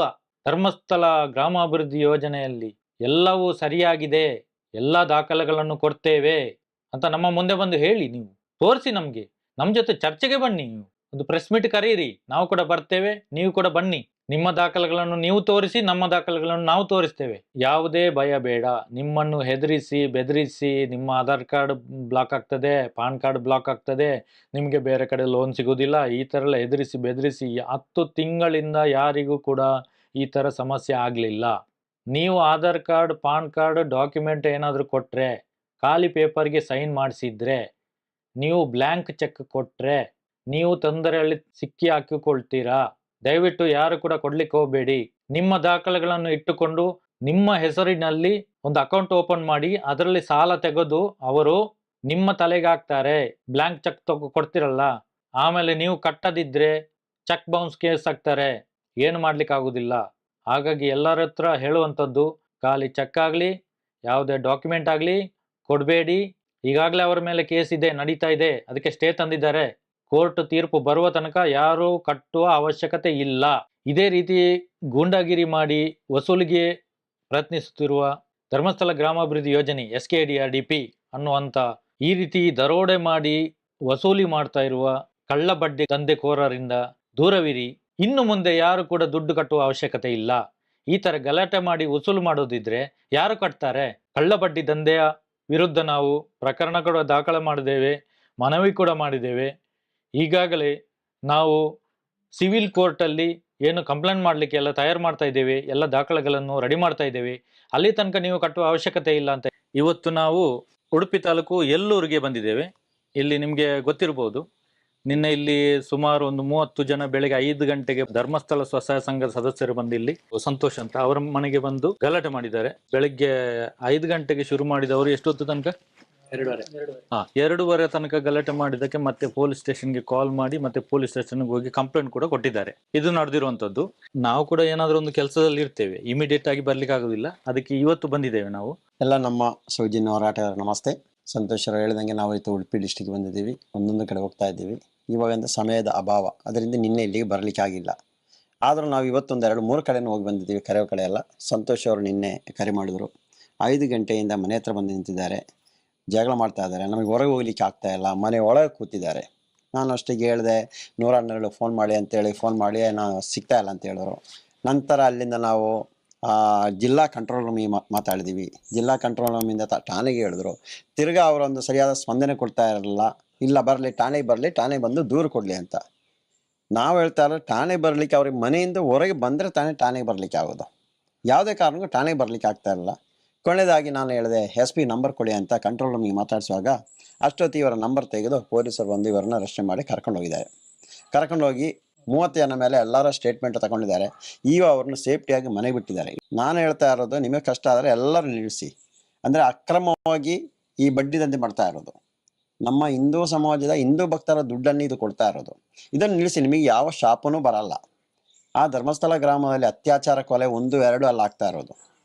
ಧರ್ಮಸ್ಥಳ ಗ್ರಾಮಾಭಿವೃದ್ಧಿ ಯೋಜನೆಯಲ್ಲಿ ಎಲ್ಲವೂ ಸರಿಯಾಗಿದೆ, ಎಲ್ಲ ದಾಖಲೆಗಳನ್ನು ಕೊಡ್ತೇವೆ ಅಂತ ನಮ್ಮ ಮುಂದೆ ಬಂದು ಹೇಳಿ. ನೀವು ತೋರಿಸಿ ನಮ್ಗೆ, ನಮ್ಮ ಜೊತೆ ಚರ್ಚೆಗೆ ಬನ್ನಿ. ನೀವು ಒಂದು ಪ್ರೆಸ್ ಮೀಟ್ ಕರೀರಿ, ನಾವು ಕೂಡ ಬರ್ತೇವೆ, ನೀವು ಕೂಡ ಬನ್ನಿ. ನಿಮ್ಮ ದಾಖಲೆಗಳನ್ನು ನೀವು ತೋರಿಸಿ, ನಮ್ಮ ದಾಖಲೆಗಳನ್ನು ನಾವು ತೋರಿಸ್ತೇವೆ. ಯಾವುದೇ ಭಯ ಬೇಡ. ನಿಮ್ಮನ್ನು ಹೆದರಿಸಿ ಬೆದರಿಸಿ ನಿಮ್ಮ ಆಧಾರ್ ಕಾರ್ಡ್ ಬ್ಲಾಕ್ ಆಗ್ತದೆ, ಪಾನ್ ಕಾರ್ಡ್ ಬ್ಲಾಕ್ ಆಗ್ತದೆ, ನಿಮಗೆ ಬೇರೆ ಕಡೆ ಲೋನ್ ಸಿಗೋದಿಲ್ಲ, ಈ ಥರ ಎಲ್ಲ ಹೆದರಿಸಿ ಬೆದರಿಸಿ 10 ತಿಂಗಳಿಂದ ಯಾರಿಗೂ ಕೂಡ ಈ ಥರ ಸಮಸ್ಯೆ ಆಗಲಿಲ್ಲ. ನೀವು Aadhaar card, PAN card, document ಏನಾದರೂ ಕೊಟ್ಟರೆ, ಖಾಲಿ ಪೇಪರ್ಗೆ ಸೈನ್ ಮಾಡಿಸಿದ್ರೆ, ನೀವು ಬ್ಲ್ಯಾಂಕ್ ಚೆಕ್ ಕೊಟ್ಟರೆ, ನೀವು ತೊಂದರೆಯಲ್ಲಿ ಸಿಕ್ಕಿ ಹಾಕಿಕೊಳ್ತೀರಾ. ದಯವಿಟ್ಟು ಯಾರು ಕೂಡ ಕೊಡ್ಲಿಕ್ಕೆ ಹೋಗಬೇಡಿ. ನಿಮ್ಮ ದಾಖಲೆಗಳನ್ನು ಇಟ್ಟುಕೊಂಡು ನಿಮ್ಮ ಹೆಸರಿನಲ್ಲಿ ಒಂದು ಅಕೌಂಟ್ ಓಪನ್ ಮಾಡಿ, ಅದರಲ್ಲಿ ಸಾಲ ತೆಗೆದು ಅವರು ನಿಮ್ಮ ತಲೆಗೆ ಹಾಕ್ತಾರೆ. ಬ್ಲ್ಯಾಂಕ್ ಚೆಕ್ ಕೊಡ್ತಿರಲ್ಲ, ಆಮೇಲೆ ನೀವು ಕಟ್ಟದಿದ್ರೆ ಚೆಕ್ ಬೌನ್ಸ್ ಕೇಸ್ ಹಾಕ್ತಾರೆ, ಏನು ಮಾಡ್ಲಿಕ್ಕೆ ಆಗುದಿಲ್ಲ. ಹಾಗಾಗಿ ಎಲ್ಲರ ಹತ್ರ ಹೇಳುವಂಥದ್ದು, ಖಾಲಿ ಚೆಕ್ ಆಗಲಿ ಯಾವುದೇ ಡಾಕ್ಯುಮೆಂಟ್ ಆಗಲಿ ಕೊಡಬೇಡಿ. ಈಗಾಗಲೇ ಅವರ ಮೇಲೆ ಕೇಸ್ ಇದೆ, ನಡೀತಾ ಇದೆ, ಅದಕ್ಕೆ ಸ್ಟೇ ತಂದಿದ್ದಾರೆ. ಕೋರ್ಟ್ ತೀರ್ಪು ಬರುವ ತನಕ ಯಾರು ಕಟ್ಟುವ ಅವಶ್ಯಕತೆ ಇಲ್ಲ. ಇದೇ ರೀತಿ ಗೂಂಡಾಗಿರಿ ಮಾಡಿ ವಸೂಲಿಗೆ ಪ್ರಯತ್ನಿಸುತ್ತಿರುವ ಧರ್ಮಸ್ಥಳ ಗ್ರಾಮಾಭಿವೃದ್ಧಿ ಯೋಜನೆ SKDRDP ಅನ್ನುವಂಥ ಈ ರೀತಿ ದರೋಡೆ ಮಾಡಿ ವಸೂಲಿ ಮಾಡ್ತಾ ಇರುವ ಕಳ್ಳ ಬಡ್ಡಿ ದಂಧೆಕೋರರಿಂದ ದೂರವಿರಿ. ಇನ್ನು ಮುಂದೆ ಯಾರು ಕೂಡ ದುಡ್ಡು ಕಟ್ಟುವ ಅವಶ್ಯಕತೆ ಇಲ್ಲ. ಈ ತರ ಗಲಾಟೆ ಮಾಡಿ ವಸೂಲು ಮಾಡೋದಿದ್ರೆ ಯಾರು ಕಟ್ತಾರೆ? ಕಳ್ಳ ಬಡ್ಡಿ ದಂಧೆಯ ವಿರುದ್ಧ ನಾವು ಪ್ರಕರಣ ಕೂಡ ದಾಖಲೆ ಮಾಡಿದ್ದೇವೆ, ಮನವಿ ಕೂಡ ಮಾಡಿದ್ದೇವೆ. ಈಗಾಗಲೇ ನಾವು ಸಿವಿಲ್ ಕೋರ್ಟಲ್ಲಿ ಏನು ಕಂಪ್ಲೇಂಟ್ ಮಾಡಲಿಕ್ಕೆ ಎಲ್ಲ ತಯಾರು ಮಾಡ್ತಾ ಇದ್ದೇವೆ, ಎಲ್ಲ ದಾಖಲೆಗಳನ್ನು ರೆಡಿ ಮಾಡ್ತಾ ಇದ್ದೇವೆ. ಅಲ್ಲಿ ತನಕ ನೀವು ಕಟ್ಟುವ ಅವಶ್ಯಕತೆ ಇಲ್ಲ ಅಂತ. ಇವತ್ತು ನಾವು ಉಡುಪಿ ತಾಲೂಕು ಎಲ್ಲೂರಿಗೆ ಬಂದಿದ್ದೇವೆ. ಇಲ್ಲಿ ನಿಮಗೆ ಗೊತ್ತಿರಬಹುದು, ನಿನ್ನೆ ಇಲ್ಲಿ ಸುಮಾರು ಒಂದು 30 ಜನ ಬೆಳಗ್ಗೆ 5 ಗಂಟೆಗೆ ಧರ್ಮಸ್ಥಳ ಸ್ವಸಹಾಯ ಸಂಘದ ಸದಸ್ಯರು ಬಂದು ಇಲ್ಲಿ ಸಂತೋಷ್ ಅಂತ ಅವರ ಮನೆಗೆ ಬಂದು ಗಲಾಟೆ ಮಾಡಿದ್ದಾರೆ. ಬೆಳಗ್ಗೆ 5 ಗಂಟೆಗೆ ಶುರು ಮಾಡಿದವರು ಎಷ್ಟೊತ್ತು ತನಕ 2:30 ತನಕ ಗಲಾಟೆ ಮಾಡಿದ್ದಕ್ಕೆ ಮತ್ತೆ ಪೊಲೀಸ್ ಸ್ಟೇಷನ್ಗೆ ಕಾಲ್ ಮಾಡಿ ಮತ್ತೆ ಪೊಲೀಸ್ ಸ್ಟೇಷನ್ಗೆ ಹೋಗಿ ಕಂಪ್ಲೇಂಟ್ ಕೂಡ ಕೊಟ್ಟಿದ್ದಾರೆ. ಇದು ನಡೆದಿರುವಂತದ್ದು. ನಾವು ಕೂಡ ಏನಾದ್ರೂ ಒಂದು ಕೆಲಸದಲ್ಲಿ ಇರ್ತೇವೆ, ಇಮಿಡಿಯೇಟ್ ಆಗಿ ಬರ್ಲಿಕ್ಕೆ ಆಗುದಿಲ್ಲ, ಅದಕ್ಕೆ ಇವತ್ತು ಬಂದಿದ್ದೇವೆ ನಾವು. ಎಲ್ಲ ನಮ್ಮ ಸೌಜನ್ಯ ಹೋರಾಟಗಾರ ನಮಸ್ತೆ. ಸಂತೋಷರು ಹೇಳಿದಂಗೆ ನಾವು ಇವತ್ತು ಉಡುಪಿ ಡಿಸ್ಟಿಕ್ ಬಂದಿದ್ದೀವಿ, ಒಂದೊಂದು ಕಡೆ ಹೋಗ್ತಾ ಇದ್ದೀವಿ. ಇವಾಗಂತ ಸಮಯದ ಅಭಾವ, ಅದರಿಂದ ನಿನ್ನೆ ಇಲ್ಲಿಗೆ ಬರಲಿಕ್ಕೆ ಆಗಿಲ್ಲ. ಆದರೂ ನಾವು ಇವತ್ತೊಂದು 2-3 ಕಡೆನೂ ಹೋಗಿ ಬಂದಿದ್ದೀವಿ, ಕರೆಯೋ ಕಡೆ ಎಲ್ಲ. ಸಂತೋಷ್ ಅವರು ನಿನ್ನೆ ಕರೆ ಮಾಡಿದ್ರು. 5 ಗಂಟೆಯಿಂದ ಮನೆ ಹತ್ರ ಬಂದು ನಿಂತಿದ್ದಾರೆ, ಜಗಳ ಮಾಡ್ತಾ ಇದ್ದಾರೆ. ನಮಗೆ ಹೊರಗೆ ಹೋಗ್ಲಿಕ್ಕೆ ಆಗ್ತಾ ಇಲ್ಲ, ಮನೆ ಒಳಗೆ ಕೂತಿದ್ದಾರೆ. ನಾನು ಅಷ್ಟಿಗೆ ಹೇಳಿದೆ 112 ಫೋನ್ ಮಾಡಿ ಅಂತೇಳಿ ಫೋನ್ ಮಾಡಿ ನಾವು ಸಿಗ್ತಾ ಇಲ್ಲ ಅಂತ ಹೇಳಿದ್ರು. ನಂತರ ಅಲ್ಲಿಂದ ನಾವು ಜಿಲ್ಲಾ ಕಂಟ್ರೋಲ್ ರೂಮಿಗೆ ಮಾತಾಡಿದ್ದೀವಿ. ಜಿಲ್ಲಾ ಕಂಟ್ರೋಲ್ ರೂಮಿಂದ ಠಾಣೆಗೆ ಹೇಳಿದ್ರು. ತಿರ್ಗಾ ಅವರೊಂದು ಸರಿಯಾದ ಸ್ಪಂದನೆ ಕೊಡ್ತಾ ಇರಲಿಲ್ಲ. ಇಲ್ಲ ಬರಲಿ, ಠಾಣೆಗೆ ಬರಲಿ, ಠಾಣೆಗೆ ಬಂದು ದೂರು ಕೊಡಲಿ ಅಂತ. ನಾವು ಹೇಳ್ತಾ ಇರೋ ಠಾಣೆಗೆ ಬರಲಿಕ್ಕೆ ಅವ್ರಿಗೆ ಮನೆಯಿಂದ ಹೊರಗೆ ಬಂದರೆ ಠಾಣೆಗೆ ಬರಲಿಕ್ಕೆ ಆಗೋದು. ಯಾವುದೇ ಕಾರಣಕ್ಕೂ ಠಾಣೆಗೆ ಬರಲಿಕ್ಕೆ ಆಗ್ತಾ ಇರಲಿಲ್ಲ. ಕೊನೆಯದಾಗಿ ನಾನು ಹೇಳಿದೆ SP ನಂಬರ್ ಕೊಡಿ ಅಂತ ಕಂಟ್ರೋಲ್ ರೂಮಿಗೆ ಮಾತಾಡಿಸುವಾಗ ಅಷ್ಟೊತ್ತಿ ಇವರ ನಂಬರ್ ತೆಗೆದು ಪೊಲೀಸರು ಬಂದು ಇವರನ್ನ ರಕ್ಷಣೆ ಮಾಡಿ ಕರ್ಕೊಂಡು ಹೋಗಿದ್ದಾರೆ. ಕರ್ಕೊಂಡೋಗಿ 30 ಜನ ಮೇಲೆ ಎಲ್ಲರ ಸ್ಟೇಟ್ಮೆಂಟ್ ತಗೊಂಡಿದ್ದಾರೆ. ಈಗ ಅವ್ರನ್ನ ಸೇಫ್ಟಿಯಾಗಿ ಮನೆಗೆ ಬಿಟ್ಟಿದ್ದಾರೆ. ನಾನು ಹೇಳ್ತಾ ಇರೋದು, ನಿಮಗೆ ಕಷ್ಟ ಆದರೆ ಎಲ್ಲರೂ ನಿಲ್ಲಿಸಿ. ಅಂದರೆ ಅಕ್ರಮವಾಗಿ ಈ ಬಡ್ಡಿ ದಂಧೆ ಮಾಡ್ತಾ ಇರೋದು, ನಮ್ಮ ಹಿಂದೂ ಸಮಾಜದ ಹಿಂದೂ ಭಕ್ತರ ದುಡ್ಡನ್ನು ಇದು ಕೊಡ್ತಾ ಇರೋದು. ಇದನ್ನು ನಿಲ್ಲಿಸಿ, ನಿಮಗೆ ಯಾವ ಶಾಪನೂ ಬರಲ್ಲ. ಆ ಧರ್ಮಸ್ಥಳ ಗ್ರಾಮದಲ್ಲಿ ಅತ್ಯಾಚಾರ ಕೊಲೆ 1-2 ಅಲ್ಲ ಆಗ್ತಾ ಇರೋದು,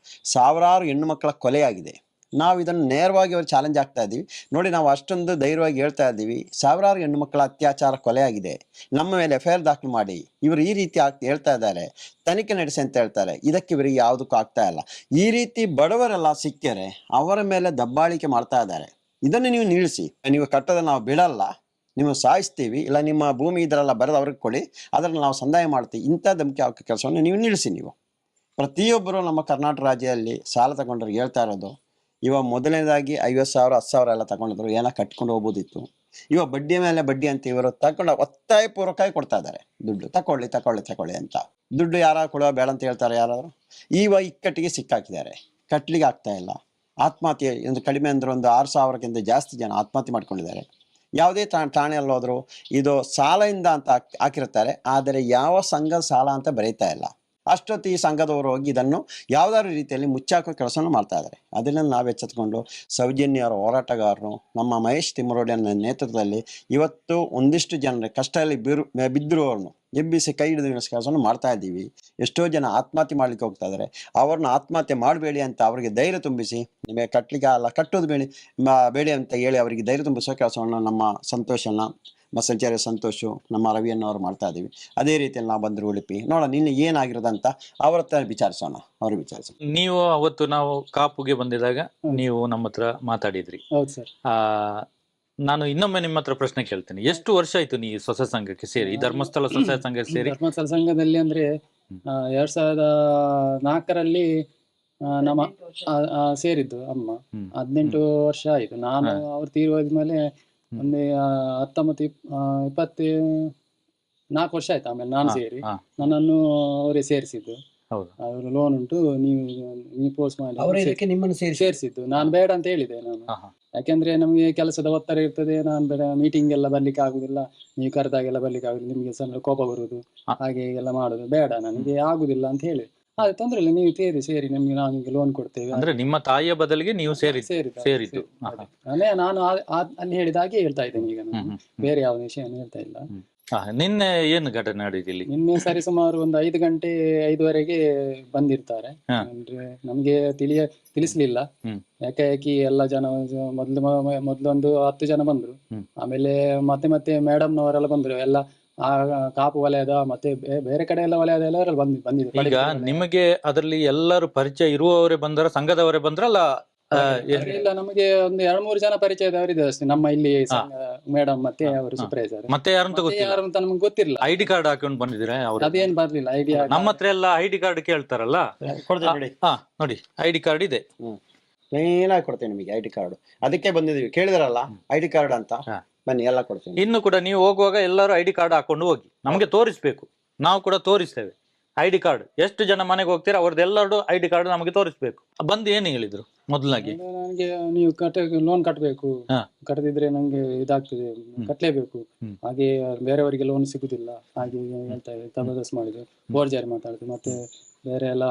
ಸಾವಿರಾರು ಹೆಣ್ಣು ಮಕ್ಕಳ ಕೊಲೆಯಾಗಿದೆ. ನಾವು ಇದನ್ನು ನೇರವಾಗಿ ಅವ್ರು ಚಾಲೆಂಜ್ ಆಗ್ತಾ ಇದ್ದೀವಿ. ನೋಡಿ, ನಾವು ಅಷ್ಟೊಂದು ಧೈರ್ಯವಾಗಿ ಹೇಳ್ತಾ ಇದ್ದೀವಿ, ಸಾವಿರಾರು ಹೆಣ್ಣು ಮಕ್ಕಳ ಅತ್ಯಾಚಾರ ಕೊಲೆಯಾಗಿದೆ, ನಮ್ಮ ಮೇಲೆ FIR ದಾಖಲು ಮಾಡಿ. ಇವರು ಈ ರೀತಿ ಹೇಳ್ತಾ ಇದ್ದಾರೆ, ತನಿಖೆ ನಡೆಸಿ ಅಂತ ಹೇಳ್ತಾರೆ. ಇದಕ್ಕೆ ಇವರಿಗೆ ಯಾವುದಕ್ಕೂ ಆಗ್ತಾ ಇಲ್ಲ. ಈ ರೀತಿ ಬಡವರೆಲ್ಲ ಸಿಕ್ಕರೆ ಅವರ ಮೇಲೆ ದಬ್ಬಾಳಿಕೆ ಮಾಡ್ತಾ ಇದ್ದಾರೆ. ಇದನ್ನು ನೀವು ನಿಲ್ಲಿಸಿ. ನೀವು ಕಟ್ಟೋದನ್ನು ನಾವು ಬಿಡಲ್ಲ, ನೀವು ಸಾಯಿಸ್ತೀವಿ, ಇಲ್ಲ ನಿಮ್ಮ ಭೂಮಿ ಇದರೆಲ್ಲ ಬರೆದು ಅವ್ರಿಗೆ ಕೊಡಿ, ಅದನ್ನು ನಾವು ಸಂದಾಯ ಮಾಡ್ತೀವಿ. ಇಂಥ ಧಮಕಿ ಹಾಕೋ ಕೆಲಸವನ್ನು ನೀವು ನಿಲ್ಲಿಸಿ. ನೀವು ಪ್ರತಿಯೊಬ್ಬರು ನಮ್ಮ ಕರ್ನಾಟಕ ರಾಜ್ಯದಲ್ಲಿ ಸಾಲ ತಗೊಂಡ್ರಿಗೆ ಹೇಳ್ತಾ ಇರೋದು, ಇವಾಗ ಮೊದಲನೇದಾಗಿ 50,000 10,000 ಎಲ್ಲ ತಗೊಂಡಿದ್ರು, ಏನೋ ಕಟ್ಕೊಂಡು ಹೋಗ್ಬೋದಿತ್ತು. ಇವಾಗ ಬಡ್ಡಿ ಮೇಲೆ ಬಡ್ಡಿ ಅಂತ ಇವರು ತಗೊಂಡು ಒತ್ತಾಯಪೂರ್ವಕವಾಗಿ ಕೊಡ್ತಾ ಇದ್ದಾರೆ. ದುಡ್ಡು ತಗೊಳ್ಳಿ ಅಂತ. ದುಡ್ಡು ಯಾರು ಕೊಡುವ ಬೇಡ ಅಂತ ಹೇಳ್ತಾರೆ ಯಾರಾದ್ರು. ಇವಾಗ ಇಕ್ಕಟ್ಟಿಗೆ ಸಿಕ್ಕಾಕಿದ್ದಾರೆ, ಕಟ್ಲಿಕ್ಕೆ ಆಗ್ತಾ ಇಲ್ಲ. ಆತ್ಮಹತ್ಯೆ ಒಂದು ಕಡಿಮೆ ಅಂದ್ರೆ ಒಂದು 6,000ಕ್ಕಿಂತ ಜಾಸ್ತಿ ಜನ ಆತ್ಮಹತ್ಯೆ ಮಾಡ್ಕೊಂಡಿದ್ದಾರೆ. ಯಾವುದೇ ಠಾಣೆಯಲ್ಲಿ ಹೋದ್ರು ಇದು ಸಾಲದಿಂದ ಅಂತ ಹಾಕಿರ್ತಾರೆ, ಆದರೆ ಯಾವ ಸಂಘದ ಸಾಲ ಅಂತ ಬರೀತಾ ಇಲ್ಲ. ಅಷ್ಟೊತ್ತು ಈ ಸಂಘದವರು ಹೋಗಿ ಇದನ್ನು ಯಾವುದಾದ್ರು ರೀತಿಯಲ್ಲಿ ಮುಚ್ಚಾಕೋ ಕೆಲಸವನ್ನು ಮಾಡ್ತಾ ಇದ್ದಾರೆ. ಅದನ್ನು ನಾವು ಎಚ್ಚೆತ್ಕೊಂಡು ಸೌಜನ್ಯರ ಹೋರಾಟಗಾರರು ನಮ್ಮ ಮಹೇಶ್ ತಿಮ್ಮರೋಡಿಯನ್ನ ನೇತೃತ್ವದಲ್ಲಿ ಇವತ್ತು ಒಂದಿಷ್ಟು ಜನರ ಕಷ್ಟದಲ್ಲಿ ಬಿದ್ದಿರುವವ್ರನ್ನು ಎಬ್ಬಿಸಿ ಕೈ ಹಿಡಿದು ಕೆಲಸವನ್ನು ಮಾಡ್ತಾ ಇದ್ದೀವಿ. ಎಷ್ಟೋ ಜನ ಆತ್ಮಹತ್ಯೆ ಮಾಡ್ಲಿಕ್ಕೆ ಹೋಗ್ತಾ ಇದ್ದಾರೆ. ಅವ್ರನ್ನ ಆತ್ಮಹತ್ಯೆ ಮಾಡಬೇಡಿ ಅಂತ ಅವರಿಗೆ ಧೈರ್ಯ ತುಂಬಿಸಿ, ನಿಮಗೆ ಕಟ್ಟಲಿಕ್ಕೆ ಅಲ್ಲ, ಕಟ್ಟೋದು ಬೇಡಿ ಅಂತ ಹೇಳಿ ಅವರಿಗೆ ಧೈರ್ಯ ತುಂಬಿಸೋ ಕೆಲಸವನ್ನು ನಮ್ಮ ಸಂತೋಷನ ಮಸಲ್ಚಾರ್ಯ ಸಂತೋಷು, ನಮ್ಮ ರವಿಯನ್ನವರು ಮಾಡ್ತಾ ಇದ್ದೀವಿ. ಅದೇ ರೀತಿಯಲ್ಲಿ ನಾವು ಬಂದರು ಉಡುಪಿ ನೋಡೋಣ ನಿನ್ನೆ ಏನಾಗಿರೋದಂತ ಅವ್ರ ಹತ್ರ ವಿಚಾರಿಸೋಣ. ನೀವು ಅವತ್ತು ನಾವು ಕಾಪುಗೆ ಬಂದಿದಾಗ ನೀವು ನಮ್ಮ ಹತ್ರ ಮಾತಾಡಿದ್ರಿ. ಹೌದು ಸರ್. ನಾನು ಇನ್ನೊಮ್ಮೆ ನಿಮ್ಮ ಹತ್ರ ಪ್ರಶ್ನೆ ಕೇಳ್ತೇನೆ, ಎಷ್ಟು ವರ್ಷ ಆಯ್ತು ನೀವು ಸ್ವಸಹಾಯ ಸಂಘಕ್ಕೆ ಸೇರಿ, ಧರ್ಮಸ್ಥಳ ಸ್ವಸಹಾಯ ಸಂಘಕ್ಕೆ ಸೇರಿ? ಧರ್ಮಸ್ಥಳ ಸಂಘದಲ್ಲಿ ಅಂದ್ರೆ 2004ರಲ್ಲಿ ನಮ್ಮ ಸೇರಿದ್ದು ಅಮ್ಮ. 18 ವರ್ಷ ಆಯ್ತು. ನಾನು ಅವ್ರು ತೀರೋದ್ಮೇಲೆ ಒಂದು 24 ವರ್ಷ ಆಯ್ತು. ಆಮೇಲೆ ನಾನು ಸೇರಿ ನನ್ನನ್ನು ಅವರೇ ಸೇರಿಸಿದ್ದು. ಅವರು ಲೋನ್ ಉಂಟು, ನೀವು ಪೋಸ್ಟ್ ಮಾಡಿ ನಿಮ್ಮನ್ನು ಸೇರಿಸಿದ್ದು. ನಾನು ಬೇಡ ಅಂತ ಹೇಳಿದೆ ನಾನು, ಯಾಕೆಂದ್ರೆ ನಮ್ಗೆ ಕೆಲಸದ ಒತ್ತಡ ಇರ್ತದೆ. ನಾನು ಬೇಡ, ಮೀಟಿಂಗ್ ಎಲ್ಲ ಬರ್ಲಿಕ್ಕೆ ಆಗುದಿಲ್ಲ, ನೀವು ಕರೆದಾಗೆಲ್ಲ ಬರ್ಲಿಕ್ಕೆ ಆಗುದಿಲ್ಲ, ನಿಮ್ಗೆ ಸ್ವಲ್ಪ ಕೋಪ ಬರುದು, ಹಾಗೆ ಎಲ್ಲ ಮಾಡುದು ಬೇಡ, ನನಗೆ ಆಗುದಿಲ್ಲ ಅಂತ ಹೇಳಿ. ಅದು ತೊಂದ್ರೆ ಇಲ್ಲ, ನೀವು ಸೇರಿ ನಮ್ಗೆ ನಮಗೆ ಲೋನ್ ಕೊಡ್ತೇವೆ. ಅಂದ್ರೆ ನಿಮ್ಮ ತಾಯಿಯ ಬದಲಿಗೆ ನೀವು ಸೇರಿದ್ದು. ನಾನು ಅಲ್ಲಿ ಹೇಳಿದ ಹಾಗೆ ಹೇಳ್ತಾ ಇದ್ದೇನೆ ಈಗ, ನಾನು ಬೇರೆ ಯಾವ ವಿಷಯ ಹೇಳ್ತಾ ಇಲ್ಲ. ನಿನ್ನೆ ಏನು ಘಟನೆ ನಡೆದಿಲ್ಲ? ನಿನ್ನೆ ಸರಿ ಸುಮಾರು ಒಂದು 5 ಗಂಟೆ 5:30ಗೆ ಬಂದಿರ್ತಾರೆ. ಅಂದ್ರೆ ನಮ್ಗೆ ತಿಳಿಸ್ಲಿಲ್ಲ. ಯಾಕೆ ಎಲ್ಲ ಜನ ಮೊದ್ಲೊಂದು 10 ಜನ ಬಂದ್ರು, ಆಮೇಲೆ ಮತ್ತೆ ಮೇಡಮ್ನವರೆಲ್ಲ ಬಂದ್ರು. ಎಲ್ಲ ಆ ಕಾಪು ವಲಯದ ಮತ್ತೆ ಬೇರೆ ಕಡೆ ಎಲ್ಲ ವಲಯದ ಎಲ್ಲರೂ ಬಂದಿದ್ರು. ಈಗ ನಿಮಗೆ ಅದರಲ್ಲಿ ಎಲ್ಲರೂ ಪರಿಚಯ ಇರುವವರೇ ಬಂದರ, ಸಂಘದವರೇ ಬಂದ್ರಲ್ಲ? ಇಲ್ಲ, ನಮಗೆ ಒಂದು 2-3 ಜನ ಪರಿಚಯದವರಿದೆ ಅಷ್ಟೇ. ನಮ್ಮ ಇಲ್ಲಿ ಮೇಡಮ್ ಮತ್ತೆ ಅವರು ಸೂಪರ್ವೈಸರ್. ಮತ್ತೆ ಯಾರಂತ ನಮ್ಗೆ ಗೊತ್ತಿಲ್ಲ. ಐಡಿ ಕಾರ್ಡ್ ಹಾಕೊಂಡು ಬಂದಿದ್ರೆ? ಅದೇನ್ ಬರ್ಲಿಲ್ಲ ಐಡಿ. ನಮ್ಮ ಹತ್ರ ಎಲ್ಲ ಐಡಿ ಕಾರ್ಡ್ ಕೇಳ್ತಾರಲ್ಲ, ನೋಡಿ ಐಡಿ ಕಾರ್ಡ್ ಇದೆ, ಏನಾಗಿ ಕೊಡ್ತೇನೆ ನಿಮಗೆ ಐಡಿ ಕಾರ್ಡ್. ಅದಕ್ಕೆ ಬಂದಿದೀವಿ, ಕೇಳಿದ್ರಲ್ಲ ಐಡಿ ಕಾರ್ಡ್ ಅಂತ, ಬನ್ನಿ ಎಲ್ಲ ಕೊಡ್ತೀನಿ. ಇನ್ನು ಕೂಡ ನೀವು ಹೋಗುವಾಗ ಎಲ್ಲರೂ ಐಡಿ ಕಾರ್ಡ್ ಹಾಕೊಂಡು ಹೋಗಿ, ನಮಗೆ ತೋರಿಸ್ಬೇಕು, ನಾವು ಕೂಡ ತೋರಿಸ್ತೇವೆ ಐಡಿ ಕಾರ್ಡ್. ಎಷ್ಟು ಜನ ಮನೆಗೆ ಹೋಗ್ತೀರಾ ಅವ್ರದ್ದೆಲ್ಲರೂ ಐಡಿ ಕಾರ್ಡ್ ನಮಗೆ ತೋರಿಸ್ಬೇಕು. ಬಂದು ಏನು ಹೇಳಿದ್ರು ಮೊದಲಾಗಿ? ನನಗೆ ನೀವು ಲೋನ್ ಕಟ್ಟಬೇಕು, ಕಟ್ಟದಿದ್ರೆ ನಂಗೆ ಇದಾಗ್ತದೆ, ಕಟ್ಟಲೇಬೇಕು, ಹಾಗೆ ಬೇರೆಯವರಿಗೆ ಲೋನ್ ಸಿಗುದಿಲ್ಲ, ಹಾಗೆ ಹೇಳ್ತಾ ಜಬರ್ದಸ್ತ್ ಮಾಡಿದ್ರು, ಬೋರ್ಜಾರಿ ಮಾತಾಡಿದ್ರು. ಮತ್ತೆ ಬೇರೆ ಎಲ್ಲ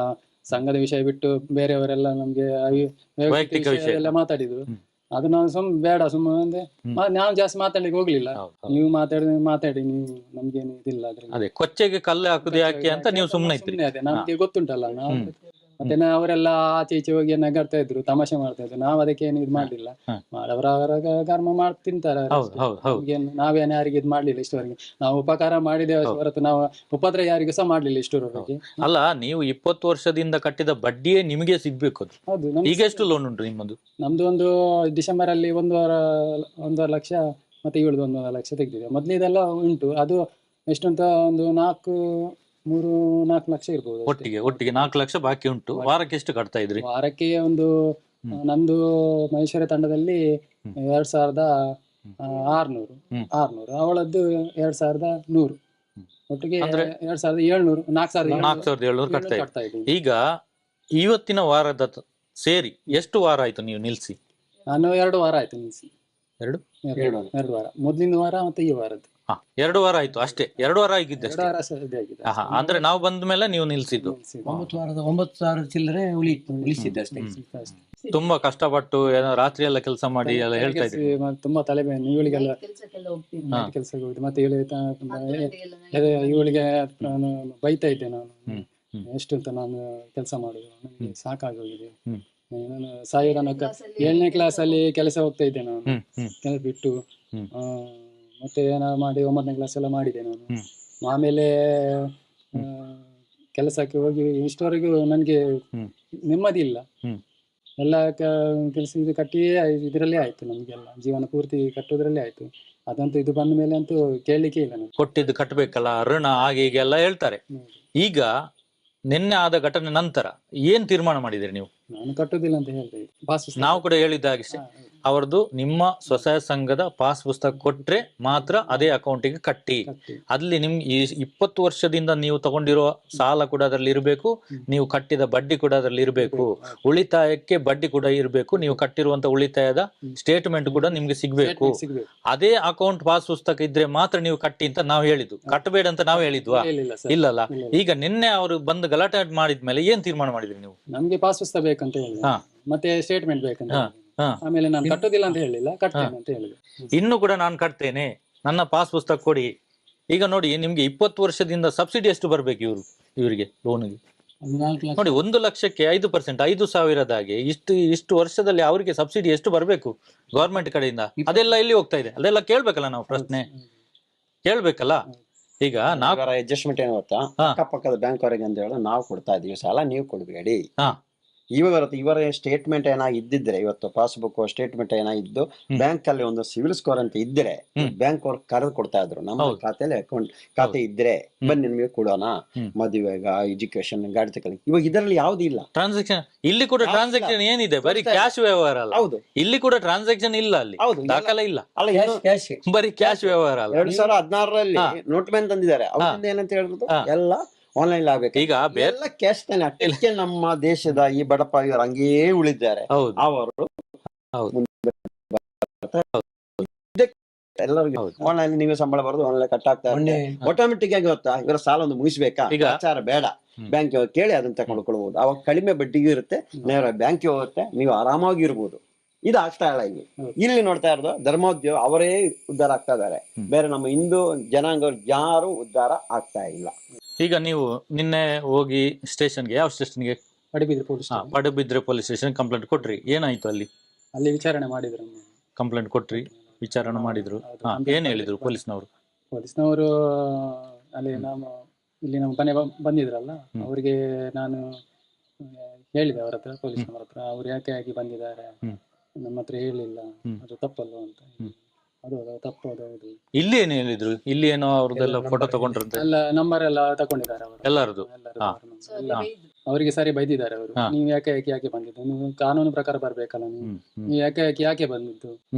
ಸಂಘದ ವಿಷಯ ಬಿಟ್ಟು ಬೇರೆಯವರೆಲ್ಲ ನಮ್ಗೆ ವೈಯಕ್ತಿಕ ವಿಷಯ ಎಲ್ಲ ಮಾತಾಡಿದ್ರು. ಅದು ನಾನು ಬೇಡ ಸುಮ್ಮನೆ ನಾನು ಜಾಸ್ತಿ ಮಾತಾಡ್ಲಿಕ್ಕೆ ಹೋಗ್ಲಿಲ್ಲ. ನೀವು ಮಾತಾಡಿ ನೀವು, ನಮ್ಗೇನು ಇದಿಲ್ಲ ಅದ್ರಲ್ಲಿ. ಅದೇ ಕೊಚ್ಚೆಗೆ ಕಲ್ಲು ಹಾಕುದು ಯಾಕೆ ಅಂತ ನೀವು ಸುಮ್ಮನೆ ಇದ್ರಿ. ಅದೇ ನಮ್ಗೆ ಗೊತ್ತುಂಟಲ್ಲ ನಾವು. ಮತ್ತೆ ಅವರೆಲ್ಲ ಆಚೆ ಈಚೆ ಹೋಗಿ ನಗಾಡ್ತಾ ಇದ್ರು, ತಮಾಷೆ ಮಾಡ್ತಾ ಇದ್ರು. ನಾವ್ ಅದಕ್ಕೆ ಏನು ಇದು ಮಾಡ್ಲಿಲ್ಲ. ಅವರ ಕರ್ಮ ಮಾಡಿ ತಿಂತಾರೆ, ನಾವೇನು ಯಾರಿಗೆ ಇದು ಮಾಡ್ಲಿಲ್ಲ ಇಷ್ಟವರೆಗೆ. ನಾವು ಉಪಕಾರ ಮಾಡಿದ್ದೇವೆ ಹೊರತು ನಾವು ಉಪದ್ರ ಯಾರಿಗೂ ಸಹ ಮಾಡ್ಲಿಲ್ಲ ಇಷ್ಟವರೆಗೆ. ಅಲ್ಲ, ನೀವು 20 ವರ್ಷದಿಂದ ಕಟ್ಟಿದ ಬಡ್ಡಿಯೇ ನಿಮಗೆ ಸಿಗ್ಬೇಕು. ಹೌದು. ಈಗ ಎಷ್ಟು ಲೋನ್ ಉಂಟು ನಿಮ್ಮದು? ನಮ್ದು ಒಂದು ಡಿಸೆಂಬರ್ ಅಲ್ಲಿ 1.5 ಲಕ್ಷ, ಮತ್ತೆ 1.5 ಲಕ್ಷ ತೆಗ್ದಿದೆ. ಮೊದ್ಲಿದೆಲ್ಲ ಉಂಟು. ಅದು ಎಷ್ಟಂತ ಒಂದು 3-4 ಲಕ್ಷ ಇರ್ಬೋದು. ಒಟ್ಟಿಗೆ 4 ಲಕ್ಷ ಬಾಕಿ ಉಂಟು. ವಾರಕ್ಕೆ ಎಷ್ಟು ಕಟ್ತಾ ಇದ್ರಿ? ವಾರಕ್ಕೆ ಒಂದು ನಮ್ದು ಮಹೇಶ್ವರ ತಂಡದಲ್ಲಿ 2600, ಅವಳದ್ದು 2100, ಒಟ್ಟಿಗೆ 2700, 4700 ಕಟ್ತಾ ಇದ್ರಿ. ಈಗ ಇವತ್ತಿನ ವಾರದ ಸೇರಿ ಎಷ್ಟು ವಾರ ಆಯ್ತು ನೀವು ನಿಲ್ಸಿ? ನಾನು 2 ವಾರ ಆಯ್ತು ನಿಲ್ಸಿ. 2 ವಾರ, ಮೊದಲಿನ ವಾರ ಮತ್ತೆ ಈ ವಾರದ್ದು 2 ವಾರ ಆಯ್ತು ಅಷ್ಟೇ. 2 ವಾರ ಆಗಿದ್ದೆ ಅಂದ್ರೆ ನಾವು ಬಂದ ಮೇಲೆ ನೀವು ನಿಲ್ಸಿದ್ದು. 9,000 ಚಿಲ್ಲರೆ ಉಳಿಸಿದ್ದಷ್ಟೇ. ತುಂಬಾ ಕಷ್ಟಪಟ್ಟು ರಾತ್ರಿ ಎಲ್ಲ ಕೆಲಸ ಮಾಡಿ ಎಲ್ಲ ಹೇಳ್ತಾ ಇದ್ರಿ. ತುಂಬಾ ತಲೆಬೇನೆ ಇವಳಿಗೆಲ್ಲ, ಕೆಲಸಕ್ಕೆ ಹೋಗುದು. ಮತ್ತೆ ಇವಳಿಗೆ ಬೈತಾ ಇದ್ದೆ ನಾನು, ಎಷ್ಟು ಅಂತ ನಾನು ಕೆಲಸ ಮಾಡುದು, ನನಗೆ ಸಾಕಾಗೋಗಿದೆ. ನಾನು ಸಾಯಿ ತನಕ 7ನೇ ಕ್ಲಾಸ್ ಅಲ್ಲಿ ಕೆಲಸ ಹೋಗ್ತಾ ಇದ್ದೆ ನಾನು, ಕೆಲಸ ಬಿಟ್ಟು. ಮತ್ತೆ ನಾನು ಮಾಡಿ 9ನೇ ಕ್ಲಾಸ್ ಎಲ್ಲ ಮಾಡಿದೆ ನಾನು. ಆಮೇಲೆ ಕೆಲಸಕ್ಕೆ ಹೋಗಿ ಇಷ್ಟವರೆಗೂ ನನಗೆ ನೆಮ್ಮದಿ ಇಲ್ಲ. ಎಲ್ಲ ಕೆಲಸ ಇದು ಕಟ್ಟಿಯೇ ಇದರಲ್ಲೇ ಆಯ್ತು, ನಮ್ಗೆಲ್ಲ ಜೀವನ ಪೂರ್ತಿ ಕಟ್ಟೋದ್ರಲ್ಲೇ ಆಯ್ತು. ಅದಂತೂ ಇದು ಬಂದ ಮೇಲೆ ಅಂತೂ ಕೇಳಲಿಕ್ಕೆ ಇಲ್ಲ. ಕೊಟ್ಟಿದ್ದು ಕಟ್ಟಬೇಕಲ್ಲ, ಋಣ ಹಾಗೆ ಹೀಗೆ ಎಲ್ಲ ಹೇಳ್ತಾರೆ. ಈಗ ನಿನ್ನೆ ಆದ ಘಟನೆ ನಂತರ ಏನ್ ತೀರ್ಮಾನ ಮಾಡಿದಿರಿ ನೀವು? ನಾನು ಕಟ್ಟುದಿಲ್ಲ ಅಂತ ಹೇಳ್ತೇವೆ. ನಾವು ಕೂಡ ಹೇಳಿದ್ದಾಗೆ ಅವರದ್ದು ನಿಮ್ಮ ಸ್ವಸಹಾಯ ಸಂಘದ ಪಾಸ್ ಪುಸ್ತಕ ಕೊಟ್ರೆ ಮಾತ್ರ ಅದೇ ಅಕೌಂಟಿಗೆ ಕಟ್ಟಿ. ಅಲ್ಲಿ ನಿಮ್ಗೆ ಈ 20 ವರ್ಷದಿಂದ ನೀವು ತಗೊಂಡಿರೋ ಸಾಲ ಕೂಡ ಅದರಲ್ಲಿ ಇರಬೇಕು, ನೀವು ಕಟ್ಟಿದ ಬಡ್ಡಿ ಕೂಡ ಅದರಲ್ಲಿ ಇರಬೇಕು, ಉಳಿತಾಯಕ್ಕೆ ಬಡ್ಡಿ ಕೂಡ ಇರಬೇಕು, ನೀವು ಕಟ್ಟಿರುವಂತ ಉಳಿತಾಯದ ಸ್ಟೇಟ್ಮೆಂಟ್ ಕೂಡ ನಿಮ್ಗೆ ಸಿಗ್ಬೇಕು. ಅದೇ ಅಕೌಂಟ್ ಪಾಸ್ ಪುಸ್ತಕ ಇದ್ರೆ ಮಾತ್ರ ನೀವು ಕಟ್ಟಿ ಅಂತ ನಾವು ಹೇಳಿದ್ದು, ಕಟ್ಟಬೇಡ ಅಂತ ನಾವು ಹೇಳಿದ್ವಾ? ಇಲ್ಲಲ್ಲ. ಈಗ ನಿನ್ನೆ ಅವರು ಬಂದು ಗಲಾಟೆ ಮಾಡಿದ್ಮೇಲೆ ಏನ್ ತೀರ್ಮಾನ ಮಾಡಿದ್ರಿ ನೀವು? ನಮ್ಗೆ ಪಾಸ್ ಪುಸ್ತಕ ಬೇಕಂತ ಹೇಳಿ, ಮತ್ತೆ ಸ್ಟೇಟ್ಮೆಂಟ್ ಬೇಕಂತ. ಆಮೇಲೆ ನಾನು ಕಟ್ಟೋದಿಲ್ಲ ಅಂತ ಹೇಳಿಲ್ಲ, ಕಟ್ತೇನೆ ಅಂತ ಹೇಳಿದೆ. ಇನ್ನು ಕೂಡ ನಾನು ಕಟ್ತೇನೆ, ನನ್ನ ಪಾಸ್ ಪುಸ್ತಕ ಕೊಡಿ. ಈಗ ನೋಡಿ, ನಿಮ್ಗೆ 20 ವರ್ಷದಿಂದ ಸಬ್ಸಿಡಿ ಎಷ್ಟು ಬರ್ಬೇಕು ಇವರಿಗೆ ಲೋನ್ಗೆ? ನೋಡಿ, 1 ಲಕ್ಷಕ್ಕೆ 5%, 5,000 ಇಷ್ಟು ವರ್ಷದಲ್ಲಿ ಅವರಿಗೆ ಸಬ್ಸಿಡಿ ಎಷ್ಟು ಬರ್ಬೇಕು ಗವರ್ಮೆಂಟ್ ಕಡೆಯಿಂದ? ಅದೆಲ್ಲ ಎಲ್ಲಿ ಹೋಗ್ತಾ ಇದೆ? ಅದೆಲ್ಲ ಕೇಳ್ಬೇಕಲ್ಲ, ನಾವು ಪ್ರಶ್ನೆ ಕೇಳ್ಬೇಕಲ್ಲ. ಈಗ ನಾವು ಅಡ್ಜಸ್ಟ್ಮೆಂಟ್ ಏನು ಗೊತ್ತಾ, ಅಕ್ಕಪಕ್ಕದ ಬ್ಯಾಂಕ್ ಅವರಿಗೆ ಅಂತ ಹೇಳಿ ನಾವು ಕೊಡ್ತಾ ಇದೀವಿ ಸಾಲ, ನೀವು ಕೊಡ್ಬೇಡಿ. ಇವರ ಸ್ಟೇಟ್ಮೆಂಟ್ ಇದ್ದಿದ್ರೆ ಇವತ್ತು ಪಾಸ್ಬುಕ್ ಸ್ಟೇಟ್ಮೆಂಟ್ ಇದ್ದು ಬ್ಯಾಂಕ್ ಅಲ್ಲಿ ಒಂದು ಸಿವಿಲ್ ಸ್ಕೋರ್ ಅಂತ ಇದ್ರೆ ಬ್ಯಾಂಕ್ ಅವ್ರು ಕರೆದು ಕೊಡ್ತಾ ಇದ್ರು. ನಮ್ಮ ಖಾತೆಯಲ್ಲಿ ಅಕೌಂಟ್ ಖಾತೆ ಇದ್ರೆ ಬನ್ನಿ ನಿಮಗೆ ಕೊಡೋಣ, ಮದುವೆಗ, ಎಜುಕೇಶನ್, ಗಾಡಿ ತಗೊಳ್ಳಿ. ಇವಾಗ ಇದರಲ್ಲಿ ಯಾವ್ದು ಇಲ್ಲ ಟ್ರಾನ್ಸಾಕ್ಷನ್. ಇಲ್ಲಿ ಕೂಡ ಟ್ರಾನ್ಸಾಕ್ಷನ್ ಏನಿದೆ, ಬರೀ ಕ್ಯಾಶ್ ವ್ಯವಹಾರ ಅಲ್ಲ. ಹೌದು, ಇಲ್ಲಿ ಕೂಡ ಟ್ರಾನ್ಸಾಕ್ಷನ್ ಇಲ್ಲ, ಅಲ್ಲಿ ಹೌದು, ದಾಖಲೆ ಇಲ್ಲ, ಅಲ್ಲ ಬರೀ ಕ್ಯಾಶ್ ವ್ಯವಹಾರ ಅಲ್ಲ. 2016ರಲ್ಲಿ ನೋಟ್ ಬ್ಯಾನ್ ತಂದಿದ್ದಾರೆ. ಅವರಿಂದ ಏನಂತ ಹೇಳಿದ್ರು, ಎಲ್ಲ ಆನ್ಲೈನ್ ಆಗ್ಬೇಕು. ಈಗ ಎಲ್ಲ ಕ್ಯಾಶ್ ತಾನೆ. ಅದಕ್ಕೆ ನಮ್ಮ ದೇಶದ ಈ ಬಡಪ ಇವರು ಹಂಗೇ ಉಳಿದ್ದಾರೆ. ಅವರು ಎಲ್ಲರಿಗೂ ಆನ್ಲೈನ್ ನೀವೇ ಸಂಬಳ ಬರೋದು ಆನ್ಲೈನ್ ಕಟ್ ಆಗ್ತಾ ಇದೆ. ಆಟೋಮೆಟಿಕ್ ಆಗಿ ಗೊತ್ತಾ, ಇವರ ಸಾಲ ಒಂದು ಮುಗಿಸ್ಬೇಕಾ, ವಿಚಾರ ಬೇಡ, ಬ್ಯಾಂಕ್ ಕೇಳಿ ಅದನ್ನ ತಗೊಂಡ್ಕೊಳ್ಬಹುದು. ಅವಾಗ ಕಡಿಮೆ ಬಡ್ಡಿಗೂ ಇರುತ್ತೆ, ನೇರ ಬ್ಯಾಂಕ್ ಹೋಗುತ್ತೆ, ನೀವು ಆರಾಮಾಗಿ ಇರ್ಬೋದು. ಇದು ಆಗ್ತಾ ಇಲ್ಲ. ಇಲ್ಲಿ ನೋಡ್ತಾ ಇರೋದು ಧರ್ಮೋದ್ಯೋಗ ಅವರೇ ಉದ್ಧಾರ ಆಗ್ತಾ ಇದಾರೆ, ಬೇರೆ ನಮ್ಮ ಹಿಂದೂ ಜನಾಂಗ ಯಾರು ಉದ್ಧಾರ ಆಗ್ತಾ ಇಲ್ಲ. ಈಗ ನೀವು ನಿನ್ನೆ ಹೋಗಿ ಸ್ಟೇಷನ್ಗೆ, ಯಾವ ಸ್ಟೇಷನ್ಗೆ? ಪಡುಬಿದ್ರೆ ಪೊಲೀಸ್ ಸ್ಟೇಷನ್ ಕಂಪ್ಲೇಂಟ್ ಕೊಟ್ರಿ. ಏನಾಯ್ತು ಅಲ್ಲಿ? ಅಲ್ಲಿ ವಿಚಾರಣೆ ಮಾಡಿದ್ರು. ಕಂಪ್ಲೇಂಟ್ ಕೊಟ್ರಿ, ವಿಚಾರಣೆ ಮಾಡಿದ್ರು. ಏನ್ ಹೇಳಿದ್ರು ಪೊಲೀಸ್ನವರು? ಅಲ್ಲಿ ಇಲ್ಲಿ ನಮ್ಮ ಮನೆ ಬಂದಿದ್ರಲ್ಲ, ಅವರಿಗೆ ನಾನು ಹೇಳಿದೆ ಅವರ ಹತ್ರ, ಪೊಲೀಸ್ನವರ ಹತ್ರ, ಅವ್ರು ಯಾಕೆ ಬಂದಿದ್ದಾರೆ, ನಮ್ಮ ಹತ್ರ ಹೇಳಿಲ್ಲ, ಅದು ತಪ್ಪಲ್ವ ಅಂತ. ಅದು ತಪ್ಪು, ಅದು ಇಲ್ಲಿ ಏನು ಹೇಳಿದ್ರು? ಇಲ್ಲಿ ಏನೋ ಅವ್ರದ್ದೆಲ್ಲ ಫೋಟೋ ತಗೊಂಡ್ರಂತೆ, ಎಲ್ಲ ನಂಬರ್ ಎಲ್ಲ ತಗೊಂಡಿದ್ದಾರೆ ಅವರು, ಎಲ್ಲರದು. ಅವರಿಗೆ ಸರಿ ಬೈದಿದ್ದಾರೆ ಅವರು. ನೀವು ಯಾಕೆ ಬಂದಿದ್ದು, ನೀವು ಕಾನೂನು ಪ್ರಕಾರ ಬರ್ಬೇಕಲ್ಲ, ನೀವು ಯಾಕೆ ಬಂದಿದ್ದು,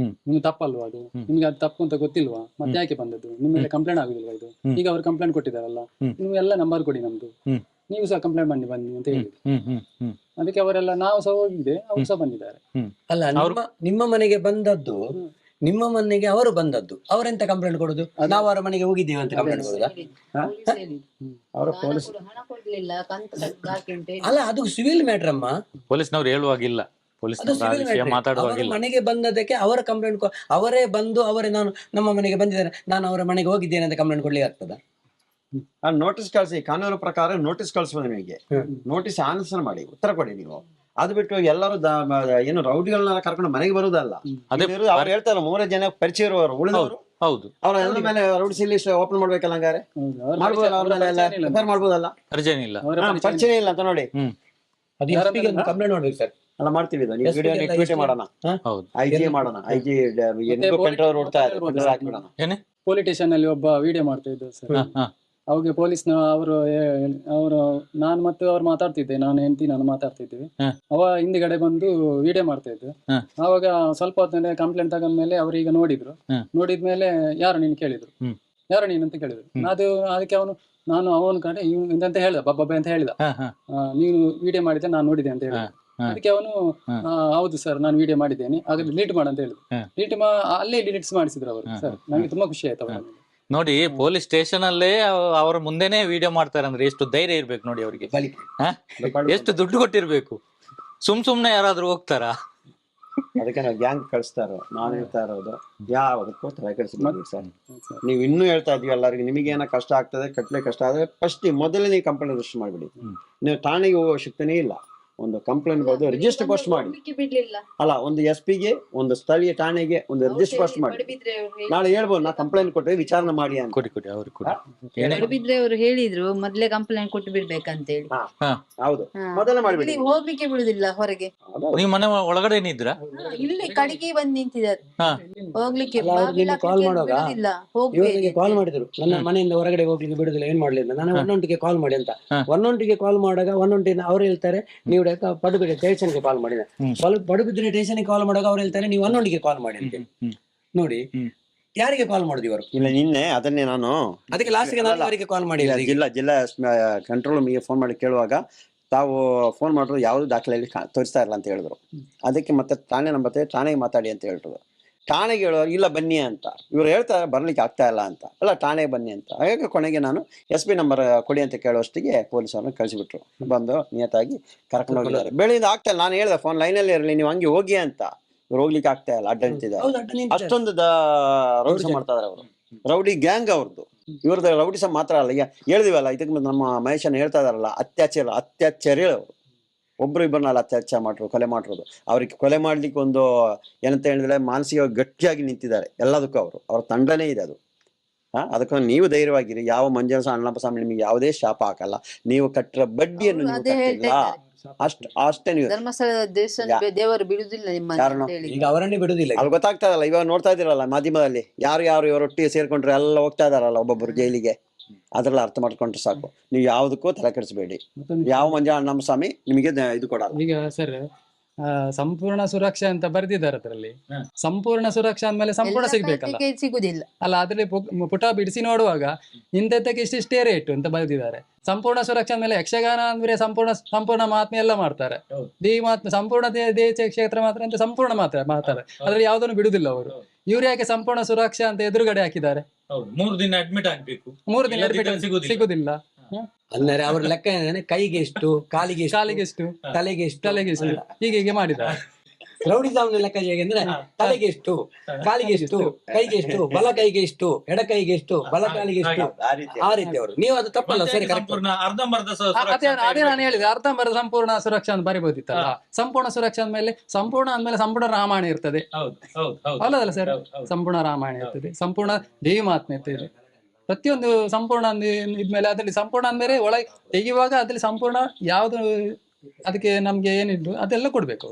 ನಿಮ್ಗೆ ತಪ್ಪಲ್ವಾ ಅದು, ನಿಮ್ಗೆ ಅದು ತಪ್ಪು ಅಂತ ಗೊತ್ತಿಲ್ವಾ, ಮತ್ತೆ ಯಾಕೆ ಬಂದದ್ದು, ನಿಮ್ಮ ಕಂಪ್ಲೇಂಟ್ ಆಗುದಿಲ್ವಾ ಇದು? ಈಗ ಅವ್ರು ಕಂಪ್ಲೇಂಟ್ ಕೊಟ್ಟಿದಾರಲ್ಲ, ನೀವು ಎಲ್ಲ ನಂಬರ್ ಕೊಡಿ ನಮ್ದು, ನೀವು ಸಹ ಕಂಪ್ಲೇಂಟ್ ಬನ್ನಿ ಅಂತ ಹೇಳಿದ್ರು. ಅದಕ್ಕೆ ಅವರೆಲ್ಲ, ನಾವು ಸಹ ಹೋಗಿದ್ದೆ, ಅವ್ರು ಸಹ ಬಂದಿದ್ದಾರೆ. ಅಲ್ಲ, ನಿಮ್ಮ ಮನೆಗೆ ಬಂದದ್ದು, ನಿಮ್ಮ ಮನೆಗೆ ಅವರು ಬಂದದ್ದು, ಅವರೆಂತ ಕಂಪ್ಲೇಂಟ್ ಕೊಡುದು? ನಾವು ಅವರ ಮನೆಗೆ ಹೋಗಿದ್ದೇವೆ ಅಂತ ಕಂಪ್ಲೇಂಟ್ ಕೊಡುದಾ? ಅಲ್ಲ, ಅದು ಸಿವಿಲ್ ಮ್ಯಾಟರ್ ಅಮ್ಮ. ಪೊಲೀಸ್ನವ್ರು ಹೇಳುವಾಗಿಲ್ಲ, ಮಾತಾಡುವಾಗಿಲ್ಲ. ಮನೆಗೆ ಬಂದದಕ್ಕೆ ಅವರ ಕಂಪ್ಲೇಂಟ್, ಅವರೇ ಬಂದು ಅವರೇ ನಾನು ನಮ್ಮ ಮನೆಗೆ ಬಂದಿದ್ದಾರೆ, ನಾನು ಅವರ ಮನೆಗೆ ಹೋಗಿದ್ದೇನೆ ಅಂತ ಕಂಪ್ಲೇಂಟ್ ಕೊಡ್ಲಿಕ್ಕೆ ಆಗ್ತದ? ನೋಟಿಸ್ ಕಳಿಸಿ, ಕಾನೂನು ಪ್ರಕಾರ ನೋಟಿಸ್ ಕಳಿಸ್ಬೋದು ನಿಮಗೆ. ನೋಟಿಸ್ ಆನ್ಸರ್ ಮಾಡಿ, ಉತ್ತರ ಕೊಡಿ ನೀವು. ಅದು ಬಿಟ್ಟು ಎಲ್ಲರೂ ಏನು ರೌಡಿಗಳನ್ನ ಕರ್ಕೊಂಡು ಮನೆಗೆ ಬರುದಲ್ಲ. ಅವ್ರು ಹೇಳ್ತಾರೆ 3 ಜನ ಪರಿಚಯ ಇರುವವರು, ಉಳಿದವರು ಹೌದು, ಅವ್ರ ಎಲ್ಲ ಮೇಲೆ ರೌಡಿ ಲಿಸ್ಟ್ ಓಪನ್ ಮಾಡ್ಬೇಕಲ್ಲ, ಹಂಗಾರೆ ಮಾಡ್ಬೋದಲ್ಲ? ಪರಿಚಯ ಇಲ್ಲ ಅಂತ ನೋಡಿ, ಕಂಪ್ಲೇಂಟ್ ಮಾಡ್ಬೇಕು ಸರ್. ಅಲ್ಲ, ಮಾಡ್ತೀವಿ, ವಿಡಿಯೋ ಮಾಡೋಣ, IG ಮಾಡೋಣ, IG ಪೊಲೀಸ್ ಸ್ಟೇಷನ್ ಅಲ್ಲಿ ಒಬ್ಬ ವಿಡಿಯೋ ಮಾಡ್ತಾ ಇದ್ದ ಸರ್. ಅವಾಗ ಪೊಲೀಸ್ನ ಅವರು ನಾನು ಮತ್ತು ಅವ್ರು ಮಾತಾಡ್ತಿದ್ದೆ, ನಾನು ಹೆಂಡತಿ ನಾನು ಮಾತಾಡ್ತಿದ್ವಿ. ಅವ ಹಿಂದಿಗಡೆ ಬಂದು ವಿಡಿಯೋ ಮಾಡ್ತಾ ಇದ್ದೆ. ಅವಾಗ ಸ್ವಲ್ಪ ಹೊತ್ತಿನ ಕಂಪ್ಲೇಂಟ್ ತಗೊಂಡ್ಮೇಲೆ ಅವ್ರೀಗ ನೋಡಿದ್ಮೇಲೆ ಯಾರು ನೀನು ಕೇಳಿದ್ರು, ಯಾರು ನೀನು ಅಂತ ಕೇಳಿದ್ರು. ಅದಕ್ಕೆ ನಾನು ಅವನ ಕಡೆ ಅಂತ ಹೇಳ್ದ, ಬಬ್ಬಬ್ಬೆ ಅಂತ ಹೇಳಿದ, ನೀನು ವಿಡಿಯೋ ಮಾಡಿದ್ದೆ ನಾನು ನೋಡಿದೆ ಅಂತ ಹೇಳಿದ. ಅದಕ್ಕೆ ಅವನು ಹೌದು ಸರ್ ನಾನು ವಿಡಿಯೋ ಮಾಡಿದ್ದೇನೆ, ಹಾಗಾದ್ರೆ ಡಿಲೀಟ್ ಮಾಡಂತ ಹೇಳಿದ್ರು. ಅಲ್ಲೇ ಡಿಲೀಟ್ಸ್ ಮಾಡಿಸಿದ್ರು ಅವರು. ಸರ್ ನನಗೆ ತುಂಬಾ ಖುಷಿ ಆಯ್ತು ಅವರು. ನೋಡಿ, ಪೊಲೀಸ್ ಸ್ಟೇಷನ್ ಅಲ್ಲೇ ಅವರ ಮುಂದೆನೆ ವಿಡಿಯೋ ಮಾಡ್ತಾರೆ ಅಂದ್ರೆ ಎಷ್ಟು ಧೈರ್ಯ ಇರ್ಬೇಕು ನೋಡಿ ಅವರಿಗೆ, ಎಷ್ಟು ದುಡ್ಡು ಕೊಟ್ಟಿರ್ಬೇಕು. ಸುಮ್ನೆ ಯಾರಾದ್ರೂ ಹೋಗ್ತಾರಾ? ಅದಕ್ಕೆ ನಾವು ಗ್ಯಾಂಗ್ ಕಳಿಸ್ತಾರೋ. ನಾನು ಹೇಳ್ತಾ ಇರೋದು ಯಾವದಕ್ಕೂ ತಲೆ ಕೆಡಿಸ್ಬೇಕು ಸರ್. ನೀವು ಇನ್ನೂ ಹೇಳ್ತಾ ಇದೀವಿ ಎಲ್ಲರಿಗೂ, ನಿಮಗೆ ಏನೋ ಕಷ್ಟ ಆಗ್ತದೆ, ಕಟ್ಲೆ ಕಷ್ಟ ಆದ್ರೆ ಫಸ್ಟ್ ಮೊದಲೇ ನೀವು ಕಂಪ್ಲೇಂಟ್ ರಿಜಿಸ್ಟರ್ ಮಾಡಿಬಿಡಿ. ನೀವು ಠಾಣೆಗೆ ಹೋಗೋ ಶಕ್ತಿನೇ ಇಲ್ಲ. ಒಂದು ಕಂಪ್ಲೇಂಟ್ ಬರೆದು ರಿಜಿಸ್ಟರ್ ಪೋಸ್ಟ್ ಮಾಡಿ, ಅಲ್ಲ ಒಂದು SP ಗೆ, ಒಂದು ಸ್ಥಳೀಯ ಠಾಣೆಗೆ ಒಂದು ರಿಜಿಸ್ಟರ್ ಪೋಸ್ಟ್ ಮಾಡಿ. ನಾಳೆ ಹೇಳ್ಬೋದು, ನಾ ಕಂಪ್ಲೇಂಟ್ ಕೊಟ್ಟರೆ ವಿಚಾರಣೆ ಮಾಡಿ ಅಂತ. ಪಡುಬಿದ್ರೆ ಅವರು ಹೇಳಿದ್ರು ಮೊದ್ಲೇ ಕಂಪ್ಲೇಂಟ್ ಕೊಟ್ಟು ಬಿಡ್ಬೇಕಂತ ಹೇಳಿ. ಹೌದು, ಮೊದಲೇ ಮಾಡ್ಬಿಡಿ. ಹೋಗ್ಲಿಕ್ಕೆ ಬಿಡುದಿಲ್ಲ ಹೊರಗೆ. ನೀವು ಮನೆ ಒಳಗಡೆ ಏನಿದ್ರ? ಇಲ್ಲಿ ಕಡೆಗೆ ಬಂದು ನಿಂತಿದ್ದಾರೆ, ಹೋಗ್ಲಿಕ್ಕೆ ಕಾಲ್ ಮಾಡಿದ್ರು. ನನ್ನ ಮನೆಯಿಂದ ಹೊರಗಡೆ ಹೋಗ್ಲಿಕ್ಕೆ ಬಿಡುದಿಲ್ಲ, ಏನ್ ಮಾಡ್ಲಿಲ್ಲ. ನಾನು 112ಗೆ ಕಾಲ್ ಮಾಡಿ ಅಂತ. 112ಗೆ ಕಾಲ್ ಮಾಡಾಗ 112 ಅವ್ರು ಹೇಳ್ತಾರೆ ನೀವು ಪಡುಬಿದ್ರೆ ಸ್ಟೇಷನ್ಗೆ ಕಾಲ್ ಮಾಡಿದ. ಪಡುಬಿದ್ರೆ ಸ್ಟೇಷನ್ಗೆ ಕಾಲ್ ಮಾಡುವಾಗ ಅವ್ರು ಹೇಳ್ತಾರೆ ನೀವು 112ಗೆ ಕಾಲ್ ಮಾಡಿ ಅಂತ. ನೋಡಿ, ಯಾರಿಗೆ ಕಾಲ್ ಮಾಡಿದ್ವಿ ಅವರು? ಇಲ್ಲ, ನಿನ್ನೆ ಅದನ್ನೇ ನಾನು ಅದಕ್ಕೆ ಲಾಸ್ಟ್ಗೆ ನಾನು ಅವರಿಗೆ ಕಾಲ್ ಮಾಡಿ ಜಿಲ್ಲಾ ಕಂಟ್ರೋಲ್ ರೂಮಿಗೆ ಫೋನ್ ಮಾಡಿ ಕೇಳುವಾಗ ತಾವು ಫೋನ್ ಮಾಡಿದ್ರು ಯಾವುದು ದಾಖಲೆಯಲ್ಲಿ ತೋರಿಸ್ತಾ ಇಲ್ಲ ಅಂತ ಹೇಳಿದ್ರು. ಅದಕ್ಕೆ ಮತ್ತೆ ಠಾಣೆ ನಂಬರ್ ಠಾಣೆಗೆ ಮಾತಾಡಿ ಅಂತ ಹೇಳಿದ್ರು. ಠಾಣೆಗೆ ಹೇಳೋರು ಇಲ್ಲ ಬನ್ನಿ ಅಂತ, ಇವ್ರು ಹೇಳ್ತಾರೆ ಬರ್ಲಿಕ್ಕೆ ಆಗ್ತಾ ಇಲ್ಲ ಅಂತ. ಅಲ್ಲ, ಠಾಣೆಗೆ ಬನ್ನಿ ಅಂತ. ಹಾಗಾಗಿ ಕೊನೆಗೆ ನಾನು SP ನಂಬರ್ ಕೊಡಿ ಅಂತ ಕೇಳೋಷ್ಟಿಗೆ ಪೊಲೀಸರನ್ನ ಕಳಿಸಿಬಿಟ್ರು. ಬಂದು ನಿಯತ್ತಾಗಿ ಕರ್ಕೊಂಡು ಹೋಗಿದ್ದಾರೆ. ಬೆಳಿಗ್ಗೆ ಆಗ್ತಾ ಇಲ್ಲ, ನಾನು ಹೇಳ್ದೆ ಫೋನ್ ಲೈನಲ್ಲಿ ಇರಲಿ, ನೀವು ಹಂಗೆ ಹೋಗಿ ಅಂತ. ಇವ್ರು ಹೋಗ್ಲಿಕ್ಕೆ ಆಗ್ತಾ ಇಲ್ಲ, ಅಡ್ಡ ನಿಂತಿದ್ದಾರೆ. ಅಷ್ಟೊಂದು ರೌಡಿಸಂ ಮಾಡ್ತಾ ಇದಾರೆ ಅವರು. ರೌಡಿ ಗ್ಯಾಂಗ್ ಅವ್ರದ್ದು. ಇವ್ರದ್ದು ರೌಡಿಸಂ ಮಾತ್ರ ಅಲ್ಲ, ಈಗ ಹೇಳಿದಿವಲ್ಲ, ಇದಕ್ಕೆ ನಮ್ಮ ಮಹೇಶನ್ ಹೇಳ್ತಾ ಇದಾರಲ್ಲ, ಅತ್ಯಾಚಾರ ಅವರು ಒಬ್ರು ಇಬ್ಬರನ್ನ ಅತ್ಯಾಚಾರ ಮಾಡಿದ್ರು, ಕೊಲೆ ಮಾಡಿರೋದು. ಅವ್ರಿಗೆ ಕೊಲೆ ಮಾಡ್ಲಿಕ್ಕೆ ಒಂದು ಏನಂತ ಹೇಳಿದ್ರೆ ಮಾನಸಿಕ ಗಟ್ಟಿಯಾಗಿ ನಿಂತಿದ್ದಾರೆ ಎಲ್ಲದಕ್ಕೂ. ಅವ್ರ ತಂಡನೇ ಇದೆ ಅದು. ಅದಕ್ಕೆ ನೀವು ಧೈರ್ಯವಾಗಿರಿ. ಯಾವ ಮಂಜನ ಅಣ್ಣಪ್ಪ ಸ್ವಾಮಿ ನಿಮಗೆ ಯಾವುದೇ ಶಾಪ ಹಾಕಲ್ಲ. ನೀವು ಕಟ್ಟಿರೋ ಬಡ್ಡಿಯನ್ನು ಅಷ್ಟೇ ನೀವು ಧರ್ಮಸ್ಥಳದ ದೇವರು ಬಿಡುದಿಲ್ಲ ನಿಮ್ಮನ್ನು ಕಾರಣ ಅಂತ ಹೇಳಿ. ಈಗ ಅವರನ್ನೇ ಬಿಡುದಿಲ್ಲ. ಅಲ್ಲಿ ಗೊತ್ತಾಗ್ತದಲ್ಲ, ಇವಾಗ ನೋಡ್ತಾ ಇದ್ದೀರಲ್ಲ ಮಾಧ್ಯಮದಲ್ಲಿ ಯಾರು ಇವರೊಟ್ಟಿಗೆ ಸೇರ್ಕೊಂಡ್ರೆ ಎಲ್ಲ ಹೋಗ್ತಾ ಇದಾರಲ್ಲ ಒಬ್ಬೊಬ್ರು ಜೈಲಿಗೆ. ಅದ್ರಲ್ಲಿ ಅರ್ಥ ಮಾಡ್ಕೊಂಡ್ರೆ ಸಾಕು. ನೀವು ಯಾವುದಕ್ಕೂ ತಲೆ ಕೆಡಿಸಬೇಡಿ. ಯಾವ ಮಂಜಾನಮ್ಮ ಸ್ವಾಮಿ ನಿಮಗೆ ಇದು ಕೊಡಲ್ಲ. ಈಗ ಸರ್ ಸಂಪೂರ್ಣ ಸುರಕ್ಷಾ ಅಂತ ಬರ್ದಿದ್ದಾರೆ ಅದರಲ್ಲಿ. ಸಂಪೂರ್ಣ ಸುರಕ್ಷಾ ಅಂದ್ಮೇಲೆ ಸಂಪೂರ್ಣ ಸಿಗ್ಬೇಕಲ್ಲ ಪತ್ರಿಕೆ ಸಿಗುದಿಲ್ಲ ಅಲ್ಲ, ಅದ್ರಲ್ಲಿ ಪುಟ ಬಿಡಿಸಿ ನೋಡುವಾಗ ಇಂಥದ್ದಕ್ಕೆ ಇಷ್ಟಿಷ್ಟೇ ರೇಟ್ ಅಂತ ಬರೆದಿದ್ದಾರೆ. ಸಂಪೂರ್ಣ ಸುರಕ್ಷಾ ಮೇಲೆ ಯಕ್ಷಗಾನ ಅಂದ್ರೆ ಸಂಪೂರ್ಣ ಮಹಾತ್ಮೆ ಎಲ್ಲ ಮಾಡ್ತಾರೆ. ಸಂಪೂರ್ಣ ದೇಶ ಕ್ಷೇತ್ರ ಮಾತ್ರ ಅಂತ ಸಂಪೂರ್ಣ ಮಾಡ್ತಾರೆ. ಅದ್ರಲ್ಲಿ ಯಾವ್ದನ್ನು ಬಿಡುದಿಲ್ಲ ಅವರು. ಇವ್ರು ಯಾಕೆ ಸಂಪೂರ್ಣ ಸುರಕ್ಷಾ ಅಂತ ಎದುರುಗಡೆ ಹಾಕಿದ್ದಾರೆ? 3 ದಿನ ಅಡ್ಮಿಟ್ ಆಗ್ಬೇಕು, 3 ದಿನ ಸಿಗುದಿಲ್ಲ. ಅಂದರೆ ಅವ್ರ ಲೆಕ್ಕ ಏನಂದ್ರೆ ಕೈಗೆ ಎಷ್ಟು, ಕಾಲಿಗೆ ಎಷ್ಟು, ತಲೆಗೆ ಎಷ್ಟು ಹೀಗೆ ಮಾಡಿದ್ದಾರೆ. ರೌಡಿಸಮ್ ಲೆಕ್ಕ ಹೇಗೆಂದ್ರೆ ತಲೆಗೆ ಎಷ್ಟು, ಕಾಲಿಗೆ ಎಷ್ಟು, ಕೈಗೆ ಎಷ್ಟು, ಬಲ ಕೈಗೆ ಎಷ್ಟು, ಎಡ ಕೈಗೆ ಎಷ್ಟು, ಬಲ ಕಾಲಿಗೆ ಎಷ್ಟು, ಆ ರೀತಿ ಅವರು. ನೀವು ಅದು ತಪ್ಪಲ್ಲ ಸರಿ. ಅದೇ ನಾನು ಹೇಳಿದೆ, ಅರ್ಧಂಬರ್ಧ ಸಂಪೂರ್ಣ ಸುರಕ್ಷಾ ಅಂತ ಬರಿಬಹುದಿತ್ತಲ್ಲ. ಸಂಪೂರ್ಣ ಸುರಕ್ಷಾ ಅಂದ್ಮೇಲೆ ಸಂಪೂರ್ಣ ಅಂದ್ಮೇಲೆ ಸಂಪೂರ್ಣ ರಾಮಾಯಣ ಇರ್ತದೆ ಅಲ್ಲದಲ್ಲ ಸರ್? ಸಂಪೂರ್ಣ ರಾಮಾಯಣ ಇರ್ತದೆ, ಸಂಪೂರ್ಣ ದೇವಿ ಮಹಾತ್ಮೆ ಇರ್ತದೆ. ಪ್ರತಿಯೊಂದು ಸಂಪೂರ್ಣ ಇದ್ಮೇಲೆ ಅದ್ರಲ್ಲಿ ಸಂಪೂರ್ಣ ಅಂದ್ಮೇಲೆ ಒಳಗೆ ತೆಗೆಯುವಾಗ ಅದ್ರಲ್ಲಿ ಸಂಪೂರ್ಣ ಯಾವ್ದು ಅದಕ್ಕೆ ನಮ್ಗೆ ಏನಿದ್ರು ಅದೆಲ್ಲ ಕೊಡ್ಬೇಕು.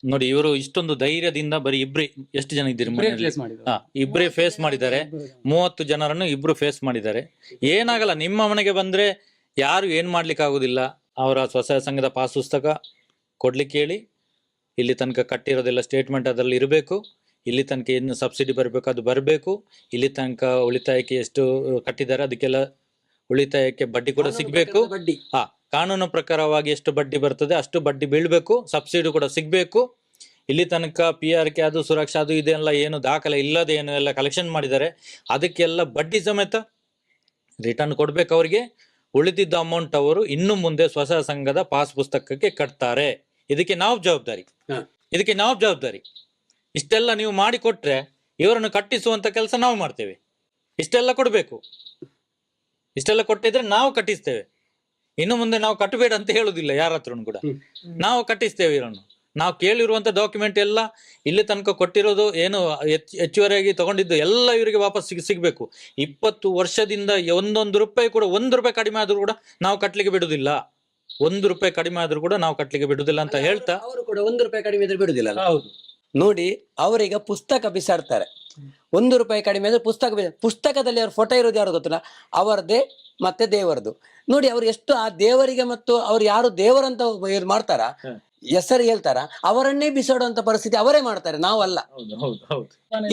ನೋಡಿ, ಇವರು ಇಷ್ಟೊಂದು ಧೈರ್ಯದಿಂದ ಬರೀ ಇಬ್ರೇ, ಎಷ್ಟು ಜನ ಇದ್ದೀರಿ ಇಬ್ರೇ ಫೇಸ್ ಮಾಡಿದ್ದಾರೆ. 30 ಜನರನ್ನು ಇಬ್ರು ಫೇಸ್ ಮಾಡಿದ್ದಾರೆ. ಏನಾಗಲ್ಲ, ನಿಮ್ಮ ಮನೆಗೆ ಬಂದ್ರೆ ಯಾರು ಏನ್ ಮಾಡ್ಲಿಕ್ಕೆ ಆಗುದಿಲ್ಲ. ಅವರ ಸ್ವಸಹಾಯ ಸಂಘದ ಪಾಸ್ ಪುಸ್ತಕ ಕೊಡ್ಲಿಕ್ಕೆ ಹೇಳಿ, ಇಲ್ಲಿ ತನಕ ಕಟ್ಟಿರೋದೆಲ್ಲ ಸ್ಟೇಟ್ಮೆಂಟ್ ಅದರಲ್ಲಿ ಇರಬೇಕು, ಇಲ್ಲಿ ತನಕ ಏನು ಸಬ್ಸಿಡಿ ಬರಬೇಕು ಅದು ಬರಬೇಕು, ಇಲ್ಲಿ ತನಕ ಉಳಿತಾಯಕ್ಕೆ ಎಷ್ಟು ಕಟ್ಟಿದ್ದಾರೆ ಅದಕ್ಕೆಲ್ಲ ಉಳಿತಾಯಕ್ಕೆ ಬಡ್ಡಿ ಕೂಡ ಸಿಗ್ಬೇಕು. ಕಾನೂನು ಪ್ರಕಾರವಾಗಿ ಎಷ್ಟು ಬಡ್ಡಿ ಬರ್ತದೆ ಅಷ್ಟು ಬಡ್ಡಿ ಬೀಳ್ಬೇಕು, ಸಬ್ಸಿಡಿ ಕೂಡ ಸಿಗ್ಬೇಕು. ಇಲ್ಲಿ ತನಕ PRK ಅದು ಸುರಕ್ಷಾ ಅದು ಇದೆಲ್ಲ ಏನು ದಾಖಲೆ ಇಲ್ಲದೆ ಏನು ಎಲ್ಲ ಕಲೆಕ್ಷನ್ ಮಾಡಿದ್ದಾರೆ ಅದಕ್ಕೆಲ್ಲ ಬಡ್ಡಿ ಸಮೇತ ರಿಟರ್ನ್ ಕೊಡ್ಬೇಕು ಅವರಿಗೆ. ಉಳಿದಿದ್ದ ಅಮೌಂಟ್ ಅವರು ಇನ್ನು ಮುಂದೆ ಸ್ವಸಹಾಯ ಸಂಘದ ಪಾಸ್ ಪುಸ್ತಕಕ್ಕೆ ಕಟ್ತಾರೆ. ಇದಕ್ಕೆ ನಾವು ಜವಾಬ್ದಾರಿ. ಇಷ್ಟೆಲ್ಲ ನೀವು ಮಾಡಿಕೊಟ್ರೆ ಇವರನ್ನು ಕಟ್ಟಿಸುವಂತ ಕೆಲಸ ನಾವು ಮಾಡ್ತೇವೆ. ಇಷ್ಟೆಲ್ಲ ಕೊಡ್ಬೇಕು, ಇಷ್ಟೆಲ್ಲ ಕೊಟ್ಟಿದ್ರೆ ನಾವು ಕಟ್ಟಿಸ್ತೇವೆ. ಇನ್ನು ಮುಂದೆ ನಾವು ಕಟ್ಟಬೇಡ ಅಂತ ಹೇಳುದಿಲ್ಲ ಯಾರ ಹತ್ರನು ಕೂಡ, ನಾವು ಕಟ್ಟಿಸ್ತೇವೆ ಇವರನ್ನು. ನಾವು ಕೇಳಿರುವಂತ ಡಾಕ್ಯುಮೆಂಟ್ ಎಲ್ಲ ಇಲ್ಲಿ ತನಕ ಕೊಟ್ಟಿರೋದು ಏನು ಹೆಚ್ಚುವರಿಯಾಗಿ ತಗೊಂಡಿದ್ದು ಎಲ್ಲ ಇವರಿಗೆ ವಾಪಸ್ ಸಿಗ್ಬೇಕು. 20 ವರ್ಷದಿಂದ ಒಂದೊಂದು ರೂಪಾಯಿ ಕೂಡ 1 ರೂಪಾಯಿ ಕಡಿಮೆ ಆದ್ರೂ ಕೂಡ ನಾವು ಕಟ್ಲಿಕ್ಕೆ ಬಿಡುದಿಲ್ಲ. 1 ರೂಪಾಯಿ ಕಡಿಮೆ ಆದ್ರೂ ಕೂಡ ನಾವು ಕಟ್ಲಿಕ್ಕೆ ಬಿಡುದಿಲ್ಲ ಅಂತ ಹೇಳ್ತಾ ಅವರು ಕೂಡ 1 ರೂಪಾಯಿ ಕಡಿಮೆ ಆದ್ರೂ ಬಿಡುದಿಲ್ಲ. ಹೌದು ನೋಡಿ, ಅವರೀಗ ಪುಸ್ತಕ ಬಿಸಾಡ್ತಾರೆ. 1 ರೂಪಾಯಿ ಕಡಿಮೆ ಅಂದ್ರೆ ಪುಸ್ತಕದಲ್ಲಿ ಅವ್ರ ಫೋಟೋ ಇರೋದು ಯಾರು ಗೊತ್ತಿಲ್ಲ, ಅವರದೇ ಮತ್ತೆ ದೇವರದು. ನೋಡಿ ಅವ್ರು ಎಷ್ಟು ಆ ದೇವರಿಗೆ ಮತ್ತು ಅವ್ರು ಯಾರು ದೇವರಂತ ಮಾಡ್ತಾರ ಹೆಸರು ಹೇಳ್ತಾರ ಅವರನ್ನೇ ಬಿಸಾಡುವಂತ ಪರಿಸ್ಥಿತಿ ಅವರೇ ಮಾಡ್ತಾರೆ, ನಾವಲ್ಲ.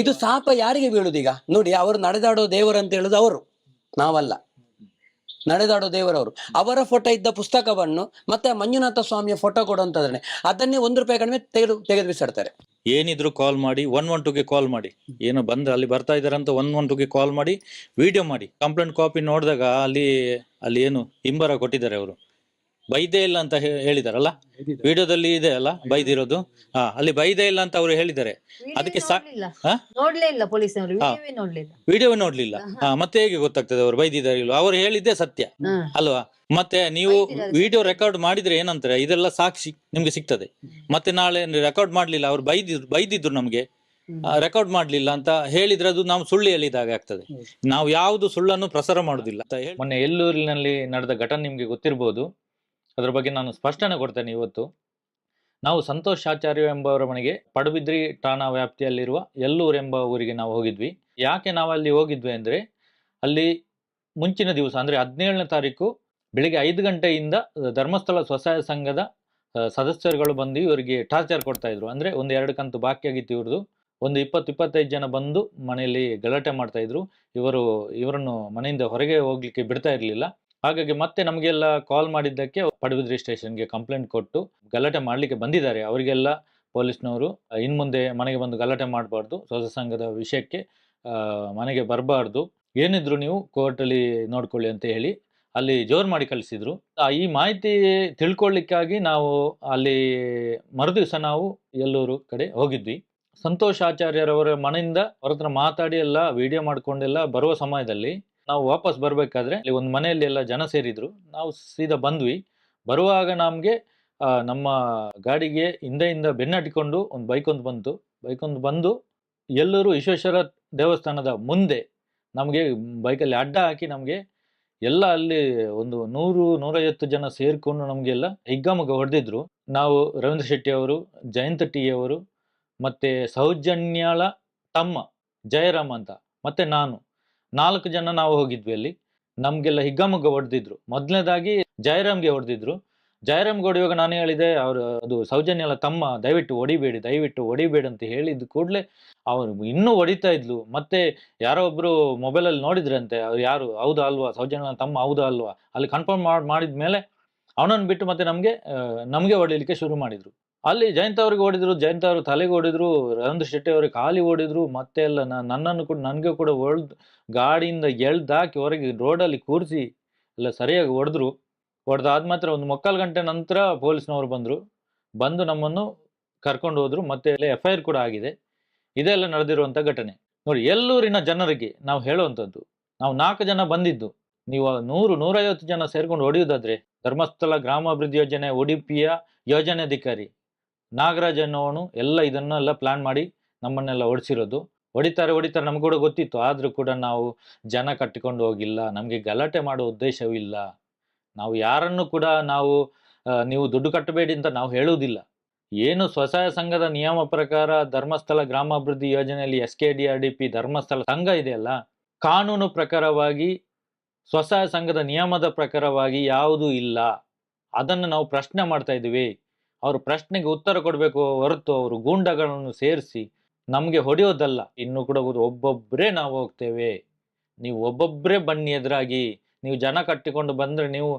ಇದು ಶಾಪ ಯಾರಿಗೆ ಬೀಳುದೀಗ? ನೋಡಿ, ಅವರು ನಡೆದಾಡೋ ದೇವರು ಅಂತ ಹೇಳುದು ಅವರು, ನಾವಲ್ಲ. ನಡೆದಾಡೋ ದೇವರವರು ಅವರ ಫೋಟೋ ಇದ್ದ ಪುಸ್ತಕವನ್ನು ಮತ್ತೆ ಮಂಜುನಾಥ ಸ್ವಾಮಿಯ ಫೋಟೋ ಕೊಡುವಂತದ್ರೆ ಅದನ್ನೇ 1 ರೂಪಾಯಿ ಕಡಿಮೆ ತೆಗೆದು ಬಿಸಾಡ್ತಾರೆ. ಏನಿದ್ರು ಕಾಲ್ ಮಾಡಿ 112ಗೆ ಕಾಲ್ ಮಾಡಿ, ಏನು ಬಂದ್ರೆ ಅಲ್ಲಿ ಬರ್ತಾ ಇದಾರೆ ಅಂತ 112ಗೆ ಕಾಲ್ ಮಾಡಿ ವಿಡಿಯೋ ಮಾಡಿ. ಕಂಪ್ಲೇಂಟ್ ಕಾಪಿ ನೋಡಿದಾಗ ಅಲ್ಲಿ ಏನು ಹಿಂಬರ ಕೊಟ್ಟಿದ್ದಾರೆ, ಅವರು ಬೈದೇ ಇಲ್ಲ ಅಂತ ಹೇಳಿದಾರಲ್ಲ, ವಿಡಿಯೋದಲ್ಲಿ ಇದೆ ಅಲ್ಲ ಬೈದಿರೋದು. ಅಲ್ಲಿ ಬೈದೇ ಇಲ್ಲ ಅಂತ ಅವರು ಹೇಳಿದ್ದಾರೆ. ಅದಕ್ಕೆ ನೋಡ್ಲೇ ಇಲ್ಲ ಪೊಲೀಸರು, ವಿಡಿಯೋ ನೋಡ್ಲಿಲ್ಲ. ಮತ್ತೆ ಹೇಗೆ ಗೊತ್ತಾಗ್ತದೆ ಅವರು ಬೈದಿದ್ದಾರೆ ಇಲ್ಲ? ಅವರು ಹೇಳಿದ್ದೆ ಸತ್ಯ ಅಲ್ವಾ? ಮತ್ತೆ ನೀವು ವಿಡಿಯೋ ರೆಕಾರ್ಡ್ ಮಾಡಿದ್ರೆ ಏನಂತಾರೆ, ಇದೆಲ್ಲ ಸಾಕ್ಷಿ ನಿಮ್ಗೆ ಸಿಗ್ತದೆ. ಮತ್ತೆ ನಾಳೆ ರೆಕಾರ್ಡ್ ಮಾಡ್ಲಿಲ್ಲ, ಅವ್ರು ಬೈದಿದ್ರು ನಮ್ಗೆ, ರೆಕಾರ್ಡ್ ಮಾಡ್ಲಿಲ್ಲ ಅಂತ ಹೇಳಿದ್ರೆ ಅದು ನಾವು ಸುಳ್ಳು ಹೇಳಿದಾಗ ಆಗ್ತದೆ. ನಾವು ಯಾವ್ದು ಸುಳ್ಳನ್ನು ಪ್ರಸಾರ ಮಾಡುದಿಲ್ಲ. ಮೊನ್ನೆ ಎಲ್ಲೂರಿನಲ್ಲಿ ನಡೆದ ಘಟನೆ ನಿಮ್ಗೆ ಗೊತ್ತಿರ್ಬೋದು, ಅದ್ರ ಬಗ್ಗೆ ನಾನು ಸ್ಪಷ್ಟನೆ ಕೊಡ್ತೇನೆ. ಇವತ್ತು ನಾವು ಸಂತೋಷ್ ಆಚಾರ್ಯ ಎಂಬವರ ಮನೆಗೆ ಪಡುಬಿದ್ರಿ ಠಾಣಾ ವ್ಯಾಪ್ತಿಯಲ್ಲಿರುವ ಎಲ್ಲೂರು ಎಂಬ ಊರಿಗೆ ನಾವು ಹೋಗಿದ್ವಿ. ಯಾಕೆ ನಾವು ಅಲ್ಲಿ ಹೋಗಿದ್ವಿ ಅಂದ್ರೆ, ಅಲ್ಲಿ ಮುಂಚಿನ ದಿವಸ ಅಂದ್ರೆ 17ನೇ ತಾರೀಕು ಬೆಳಿಗ್ಗೆ 5 ಗಂಟೆಯಿಂದ ಧರ್ಮಸ್ಥಳ ಸ್ವಸಹಾಯ ಸಂಘದ ಸದಸ್ಯರುಗಳು ಬಂದು ಇವರಿಗೆ ಟಾರ್ಚರ್ ಕೊಡ್ತಾ ಇದ್ರು. ಅಂದ್ರೆ 1-2 ಕಂತು ಬಾಕಿ ಆಗಿತ್ತು ಇವ್ರದ್ದು. ಒಂದು 20-25 ಜನ ಬಂದು ಮನೆಯಲ್ಲಿ ಗಲಾಟೆ ಮಾಡ್ತಾ ಇದ್ರು. ಇವರನ್ನು ಮನೆಯಿಂದ ಹೊರಗೆ ಹೋಗ್ಲಿಕ್ಕೆ ಬಿಡ್ತಾ ಇರ್ಲಿಲ್ಲ. ಹಾಗಾಗಿ ಮತ್ತೆ ನಮಗೆಲ್ಲ ಕಾಲ್ ಮಾಡಿದ್ದಕ್ಕೆ ಪಡುಬಿದ್ರಿ ಸ್ಟೇಷನ್ಗೆ ಕಂಪ್ಲೇಂಟ್ ಕೊಟ್ಟು ಗಲಾಟೆ ಮಾಡ್ಲಿಕ್ಕೆ ಬಂದಿದ್ದಾರೆ. ಅವರಿಗೆಲ್ಲ ಪೊಲೀಸ್ನವರು ಇನ್ಮುಂದೆ ಮನೆಗೆ ಬಂದು ಗಲಾಟೆ ಮಾಡಬಾರ್ದು, ಸ್ವಸಹಾಯ ಸಂಘದ ವಿಷಯಕ್ಕೆ ಮನೆಗೆ ಬರಬಾರ್ದು, ಏನಿದ್ರು ನೀವು ಕೋರ್ಟಲ್ಲಿ ನೋಡ್ಕೊಳ್ಳಿ ಅಂತ ಹೇಳಿ ಅಲ್ಲಿ ಜೋರು ಮಾಡಿ ಕಳಿಸಿದ್ರು. ಈ ಮಾಹಿತಿ ತಿಳ್ಕೊಳ್ಳಿಕ್ಕಾಗಿ ನಾವು ಅಲ್ಲಿ ಮರುದಿವಸ ನಾವು ಎಲ್ಲೂರು ಕಡೆ ಹೋಗಿದ್ವಿ. ಸಂತೋಷ್ ಆಚಾರ್ಯರವರ ಮನೆಯಿಂದ ಅವ್ರ ಹತ್ರ ಮಾತಾಡಿ ಎಲ್ಲ ವಿಡಿಯೋ ಮಾಡ್ಕೊಂಡೆಲ್ಲ ಬರುವ ಸಮಯದಲ್ಲಿ ನಾವು ವಾಪಸ್ ಬರ್ಬೇಕಾದ್ರೆ ಅಲ್ಲಿ ಒಂದು ಮನೆಯಲ್ಲಿ ಎಲ್ಲ ಜನ ಸೇರಿದ್ರು. ನಾವು ಸೀದಾ ಬಂದ್ವಿ. ಬರುವಾಗ ನಮ್ಗೆ ನಮ್ಮ ಗಾಡಿಗೆ ಹಿಂದೆಯಿಂದ ಬೆನ್ನಟ್ಟಿಕೊಂಡು ಒಂದು ಬೈಕ್ ಬಂದು ಎಲ್ಲರೂ ವಿಶ್ವೇಶ್ವರ ದೇವಸ್ಥಾನದ ಮುಂದೆ ನಮಗೆ ಬೈಕಲ್ಲಿ ಅಡ್ಡ ಹಾಕಿ ನಮಗೆ ಎಲ್ಲ ಅಲ್ಲಿ ಒಂದು 100-150 ಜನ ಸೇರ್ಕೊಂಡು ನಮಗೆಲ್ಲ ಹಿಗ್ಗಾಮುಗ್ಗ ಹೊಡೆದಿದ್ರು. ನಾವು ರವೀಂದ್ರ ಶೆಟ್ಟಿ ಅವರು, ಜಯಂತ ಟಿ ಅವರು, ಮತ್ತೆ ಸೌಜನ್ಯಾಳ ತಮ್ಮ ಜಯರಾಮ್ ಅಂತ, ಮತ್ತೆ ನಾನು 4 ಜನ ನಾವು ಹೋಗಿದ್ವಿ ಅಲ್ಲಿ. ನಮ್ಗೆಲ್ಲ ಹಿಗ್ಗಾಮುಗ್ಗ ಹೊಡೆದಿದ್ರು. ಮೊದಲನೇದಾಗಿ ಜಯರಾಮ್ಗೆ ಹೊಡೆದಿದ್ರು. ಜಯರಾಮ್ಗೆ ಹೊಡೆಯುವಾಗ ನಾನು ಹೇಳಿದೆ, ಅದು ಸೌಜನ್ಯಾಳ ತಮ್ಮ ದಯವಿಟ್ಟು ಹೊಡಿಬೇಡಿ ಅಂತ ಹೇಳಿದ ಕೂಡಲೇ ಅವರು ಇನ್ನೂ ಹೊಡಿತಾ ಇದ್ಲು. ಮತ್ತೆ ಯಾರೋ ಒಬ್ರು ಮೊಬೈಲಲ್ಲಿ ನೋಡಿದ್ರಂತೆ, ಅವ್ರು ಯಾರು ಹೌದಾ ಅಲ್ವಾ ಸೌಜನ್ಯಾಳ ತಮ್ಮ ಹೌದಾ ಅಲ್ವಾ, ಅಲ್ಲಿ ಕನ್ಫರ್ಮ್ ಮಾಡಿದ್ಮೇಲೆ ಅವನನ್ನು ಬಿಟ್ಟು ಮತ್ತೆ ನಮಗೆ ಹೊಡಿಲಿಕ್ಕೆ ಶುರು ಮಾಡಿದ್ರು. ಅಲ್ಲಿ ಜಯಂತ ಅವ್ರಿಗೆ ಹೊಡಿದ್ರು, ಜಯಂತ ಅವರು ತಲೆಗೆ ಹೊಡಿದ್ರು, ರವೀಂದ್ರ ಶೆಟ್ಟಿ ಅವ್ರಿಗೆ ಕಾಲಿ ಹೊಡಿದ್ರು, ಮತ್ತೆ ಎಲ್ಲ ನನ್ನನ್ನು ಕೂಡ ನನಗೆ ಕೂಡ ಗಾಡಿಯಿಂದ ಎಳ್ದಾಕಿ ಹೊರಗೆ ರೋಡಲ್ಲಿ ಕೂರಿಸಿ ಎಲ್ಲ ಸರಿಯಾಗಿ ಹೊಡೆದಾದ ಮಾತ್ರ ಒಂದು 3/4 ಗಂಟೆ ನಂತರ ಪೊಲೀಸ್ನವರು ಬಂದು ನಮ್ಮನ್ನು ಕರ್ಕೊಂಡು ಹೋದ್ರು. ಮತ್ತೆ FIR ಕೂಡ ಆಗಿದೆ. ಇದೆಲ್ಲ ನಡೆದಿರುವಂತ ಘಟನೆ. ನೋಡಿ, ಎಲ್ಲೂರಿನ ಜನರಿಗೆ ನಾವು ಹೇಳುವಂಥದ್ದು, ನಾವು 4 ಜನ ಬಂದಿದ್ದು, ನೀವು 100-150 ಜನ ಸೇರ್ಕೊಂಡು ಹೊಡೆಯುವುದಾದ್ರೆ ಧರ್ಮಸ್ಥಳ ಗ್ರಾಮಾಭಿವೃದ್ಧಿ ಯೋಜನೆ ಉಡುಪಿಯ ಯೋಜನಾಧಿಕಾರಿ ನಾಗರಾಜ್ ಅನ್ನೋವನು ಇದನ್ನೆಲ್ಲ ಪ್ಲಾನ್ ಮಾಡಿ ನಮ್ಮನ್ನೆಲ್ಲ ಹೊಡಿಸಿರೋದು. ಹೊಡಿತಾರೆ ನಮ್ಗೆ ಕೂಡ ಗೊತ್ತಿತ್ತು. ಆದ್ರೂ ಕೂಡ ನಾವು ಜನ ಕಟ್ಟಿಕೊಂಡು ಹೋಗಿಲ್ಲ. ನಮ್ಗೆ ಗಲಾಟೆ ಮಾಡುವ ಉದ್ದೇಶವೂ ಇಲ್ಲ. ನಾವು ಯಾರನ್ನು ಕೂಡ ನೀವು ದುಡ್ಡು ಕಟ್ಟಬೇಡಿ ಅಂತ ನಾವು ಹೇಳುವುದಿಲ್ಲ. ಏನು ಸ್ವಸಹಾಯ ಸಂಘದ ನಿಯಮ ಪ್ರಕಾರ ಧರ್ಮಸ್ಥಳ ಗ್ರಾಮಾಭಿವೃದ್ಧಿ ಯೋಜನೆಯಲ್ಲಿ SKDRDP ಧರ್ಮಸ್ಥಳ ಸಂಘ ಇದೆಯಲ್ಲ, ಕಾನೂನು ಪ್ರಕಾರವಾಗಿ ಸ್ವಸಹಾಯ ಸಂಘದ ನಿಯಮದ ಪ್ರಕಾರವಾಗಿ ಯಾವುದೂ ಇಲ್ಲ. ಅದನ್ನು ನಾವು ಪ್ರಶ್ನೆ ಮಾಡ್ತಾ ಇದ್ದೀವಿ. ಅವ್ರ ಪ್ರಶ್ನೆಗೆ ಉತ್ತರ ಕೊಡಬೇಕು ಹೊರತು ಅವರು ಗೂಂಡಗಳನ್ನು ಸೇರಿಸಿ ನಮಗೆ ಹೊಡೆಯೋದಲ್ಲ. ಇನ್ನು ಕೂಡ ಒಬ್ಬೊಬ್ಬರೇ ನಾವು ಹೋಗ್ತೇವೆ, ನೀವು ಒಬ್ಬೊಬ್ಬರೇ ಬನ್ನಿ ಎದುರಾಗಿ. ನೀವು ಜನ ಕಟ್ಟಿಕೊಂಡು ಬಂದರೆ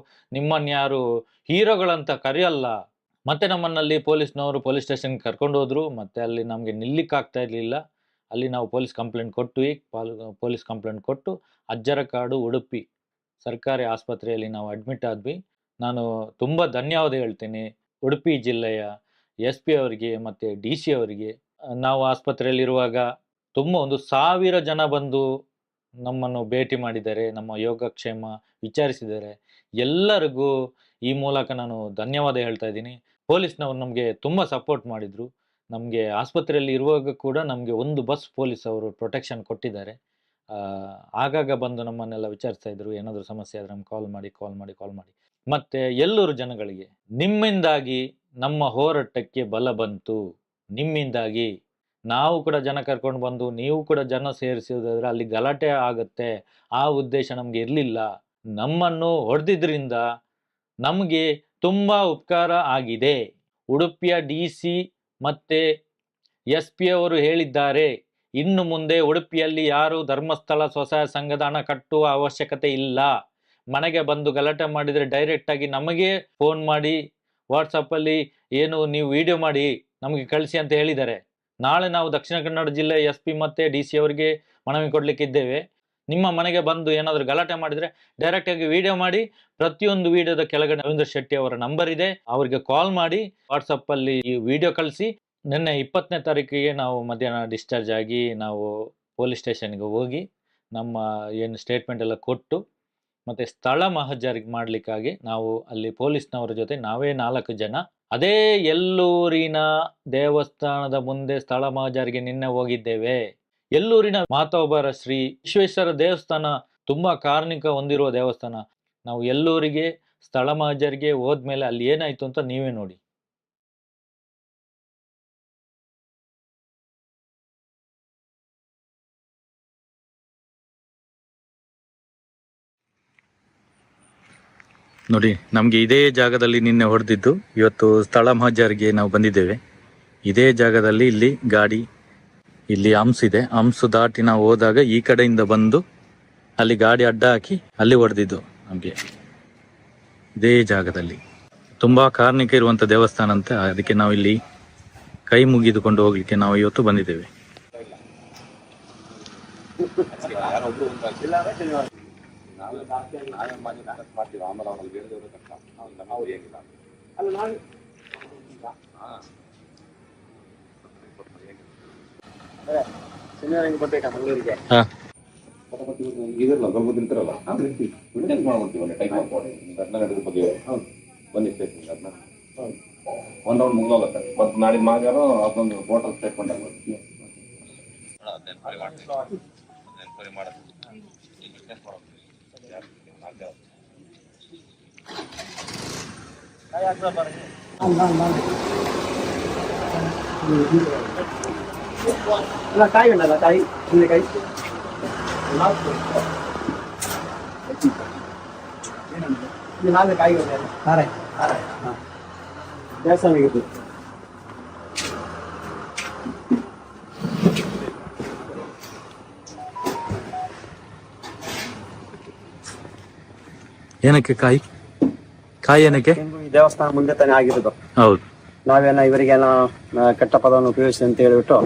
ನಿಮ್ಮನ್ನು ಯಾರು ಹೀರೋಗಳಂತ ಕರೆಯಲ್ಲ. ಮತ್ತೆ ನಮ್ಮನ್ನಲ್ಲಿ ಪೊಲೀಸ್ನವರು ಪೊಲೀಸ್ ಸ್ಟೇಷನ್ಗೆ ಕರ್ಕೊಂಡು ಹೋದ್ರು. ಮತ್ತೆ ಅಲ್ಲಿ ನಮಗೆ ನಿಲ್ಲಿಕ್ಕಾಗ್ತಾ ಇರಲಿಲ್ಲ. ಅಲ್ಲಿ ನಾವು ಪೊಲೀಸ್ ಕಂಪ್ಲೇಂಟ್ ಕೊಟ್ಟು ಅಜ್ಜರಕಾಡು ಉಡುಪಿ ಸರ್ಕಾರಿ ಆಸ್ಪತ್ರೆಯಲ್ಲಿ ನಾವು ಅಡ್ಮಿಟ್ ಆದ್ವಿ. ನಾನು ತುಂಬ ಧನ್ಯವಾದ ಹೇಳ್ತೀನಿ ಉಡುಪಿ ಜಿಲ್ಲೆಯ SP ಅವರಿಗೆ ಮತ್ತು DC ಅವರಿಗೆ. ನಾವು ಆಸ್ಪತ್ರೆಯಲ್ಲಿರುವಾಗ ತುಂಬ 1,000 ಜನ ಬಂದು ನಮ್ಮನ್ನು ಭೇಟಿ ಮಾಡಿದ್ದಾರೆ, ನಮ್ಮ ಯೋಗಕ್ಷೇಮ ವಿಚಾರಿಸಿದ್ದಾರೆ. ಎಲ್ಲರಿಗೂ ಈ ಮೂಲಕ ನಾನು ಧನ್ಯವಾದ ಹೇಳ್ತಾ ಇದ್ದೀನಿ. ಪೊಲೀಸ್ನವರು ನಮಗೆ ತುಂಬ ಸಪೋರ್ಟ್ ಮಾಡಿದರು. ನಮಗೆ ಆಸ್ಪತ್ರೆಯಲ್ಲಿ ಇರುವಾಗ ಕೂಡ ನಮಗೆ 1 ಬಸ್ ಪೊಲೀಸ್ ಅವರು ಪ್ರೊಟೆಕ್ಷನ್ ಕೊಟ್ಟಿದ್ದಾರೆ. ಆಗಾಗ ಬಂದು ನಮ್ಮನ್ನೆಲ್ಲ ವಿಚಾರಿಸ್ತಾ ಇದ್ರು, ಏನಾದರೂ ಸಮಸ್ಯೆ ಆದರೆ ನಮ್ಗೆ ಕಾಲ್ ಮಾಡಿ. ಮತ್ತು ಎಲ್ಲೂರು ಜನಗಳಿಗೆ ನಿಮ್ಮಿಂದಾಗಿ ನಮ್ಮ ಹೋರಾಟಕ್ಕೆ ಬಲ ಬಂತು. ನಿಮ್ಮಿಂದಾಗಿ ನಾವು ಕೂಡ ಜನ ಕರ್ಕೊಂಡು ಬಂದು ನೀವು ಕೂಡ ಜನ ಸೇರಿಸಿದ್ರೆ ಅಲ್ಲಿ ಗಲಾಟೆ ಆಗುತ್ತೆ, ಆ ಉದ್ದೇಶ ನಮಗೆ ಇರಲಿಲ್ಲ. ನಮ್ಮನ್ನು ಹೊಡೆದಿದ್ರಿಂದ ನಮಗೆ ತುಂಬ ಉಪಕಾರ ಆಗಿದೆ. ಉಡುಪಿಯ DC ಮತ್ತು SP ಅವರು ಹೇಳಿದ್ದಾರೆ, ಇನ್ನು ಮುಂದೆ ಉಡುಪಿಯಲ್ಲಿ ಯಾರು ಧರ್ಮಸ್ಥಳ ಸ್ವಸಹಾಯ ಸಂಘದ ಹಣ ಕಟ್ಟುವ ಅವಶ್ಯಕತೆ ಇಲ್ಲ. ಮನೆಗೆ ಬಂದು ಗಲಾಟೆ ಮಾಡಿದರೆ ಡೈರೆಕ್ಟಾಗಿ ನಮಗೆ ಫೋನ್ ಮಾಡಿ ವಾಟ್ಸಪ್ಪಲ್ಲಿ ನೀವು ವಿಡಿಯೋ ಮಾಡಿ ನಮಗೆ ಕಳಿಸಿ ಅಂತ ಹೇಳಿದ್ದಾರೆ. ನಾಳೆ ನಾವು ದಕ್ಷಿಣ ಕನ್ನಡ ಜಿಲ್ಲೆ SP ಮತ್ತು DC ಅವರಿಗೆ ಮನವಿ ಕೊಡಲಿಕ್ಕಿದ್ದೇವೆ. ನಿಮ್ಮ ಮನೆಗೆ ಬಂದು ಏನಾದರೂ ಗಲಾಟೆ ಮಾಡಿದರೆ ಡೈರೆಕ್ಟಾಗಿ ವಿಡಿಯೋ ಮಾಡಿ, ಪ್ರತಿಯೊಂದು ವಿಡಿಯೋದ ಕೆಳಗಡೆ ರವೀಂದ್ರ ಶೆಟ್ಟಿ ಅವರ ನಂಬರ್ ಇದೆ, ಅವರಿಗೆ ಕಾಲ್ ಮಾಡಿ ವಾಟ್ಸಪ್ಪಲ್ಲಿ ಈ ವಿಡಿಯೋ ಕಳಿಸಿ. ನಿನ್ನೆ 20ನೇ ತಾರೀಕಿಗೆ ನಾವು ಮಧ್ಯಾಹ್ನ ಡಿಸ್ಚಾರ್ಜ್ ಆಗಿ ನಾವು ಪೊಲೀಸ್ ಸ್ಟೇಷನ್ಗೆ ಹೋಗಿ ನಮ್ಮ ಏನು ಸ್ಟೇಟ್ಮೆಂಟ್ ಎಲ್ಲ ಕೊಟ್ಟು ಮತ್ತು ಸ್ಥಳ ಮಹಜರಿಗೆ ಮಾಡಲಿಕ್ಕಾಗಿ ನಾವು ಅಲ್ಲಿ ಪೊಲೀಸ್ನವರ ಜೊತೆ ನಾವೇ 4 ಜನ ಅದೇ ಎಲ್ಲೂರಿನ ದೇವಸ್ಥಾನದ ಮುಂದೆ ಸ್ಥಳ ಮಹಜರಿಗೆ ನಿನ್ನೆ ಹೋಗಿದ್ದೇವೆ. ಎಲ್ಲೂರಿನ ಮಾತೋಬರ ಶ್ರೀ ವಿಶ್ವೇಶ್ವರ ದೇವಸ್ಥಾನ ತುಂಬ ಕಾರ್ಣಿಕ ಹೊಂದಿರುವ ದೇವಸ್ಥಾನ. ನಾವು ಎಲ್ಲೂರಿಗೆ ಸ್ಥಳ ಮಹಜರಿಗೆ ಹೋದ್ಮೇಲೆ ಅಲ್ಲಿ ಏನಾಯ್ತು ಅಂತ ನೀವೇ ನೋಡಿ. ನೋಡಿ, ನಮಗೆ ಇದೇ ಜಾಗದಲ್ಲಿ ನಿನ್ನೆ ಹೊಡೆದಿದ್ದು. ಇವತ್ತು ಸ್ಥಳ ಮಹಜರಿಗೆ ನಾವು ಬಂದಿದ್ದೇವೆ. ಇದೇ ಜಾಗದಲ್ಲಿ ಇಲ್ಲಿ ಗಾಡಿ, ಇಲ್ಲಿ ಹಂಸ್ ಇದೆ, ಹಂಸು ದಾಟಿ ನಾವು ಹೋದಾಗ ಈ ಕಡೆಯಿಂದ ಬಂದು ಅಲ್ಲಿ ಗಾಡಿ ಅಡ್ಡ ಹಾಕಿ ಅಲ್ಲಿ ಹೊಡೆದಿದ್ದು ನಮಗೆ. ಇದೇ ಜಾಗದಲ್ಲಿ ತುಂಬಾ ಕಾರ್ಣಿಕ ಇರುವಂತ ದೇವಸ್ಥಾನ ಅಂತ, ಅದಕ್ಕೆ ನಾವು ಇಲ್ಲಿ ಕೈ ಮುಗಿದುಕೊಂಡು ಹೋಗ್ಲಿಕ್ಕೆ ನಾವು ಇವತ್ತು ಬಂದಿದ್ದೇವೆ. ಒಂದ್ ರೌಂಡ್ ಮುಗ್ದೋಗುತ್ತೆ. ಮತ್ತೆ ನಾಳೆ ಮಾಗಾರ ಅದೊಂದು ವೋಟರ್ ಸ್ಟೇಟ್ಮೆಂಟ್ ಆಗುತ್ತೆ. ಕಾಯಿ ಉಂಟಲ್ಲ ಕಾಯಿ ಕಾಯಿ ನಾಲ್ಕು ಕಾಯಿ ದೇವಸ್ಥಾನಕ್ಕೆ ಏನಕ್ಕೆ ಕಾಯಿ ಏನಕ್ಕೆ? ಈ ದೇವಸ್ಥಾನ ಮುಂದೆ ತಾನೇ ಆಗಿರೋದು. ಹೌದು. ನಾವೇನ ಇವರಿಗೇನ ಕೆಟ್ಟ ಪದವನ್ನು ಉಪಯೋಗಿಸಿ ಅಂತ ಹೇಳಿಬಿಟ್ಟು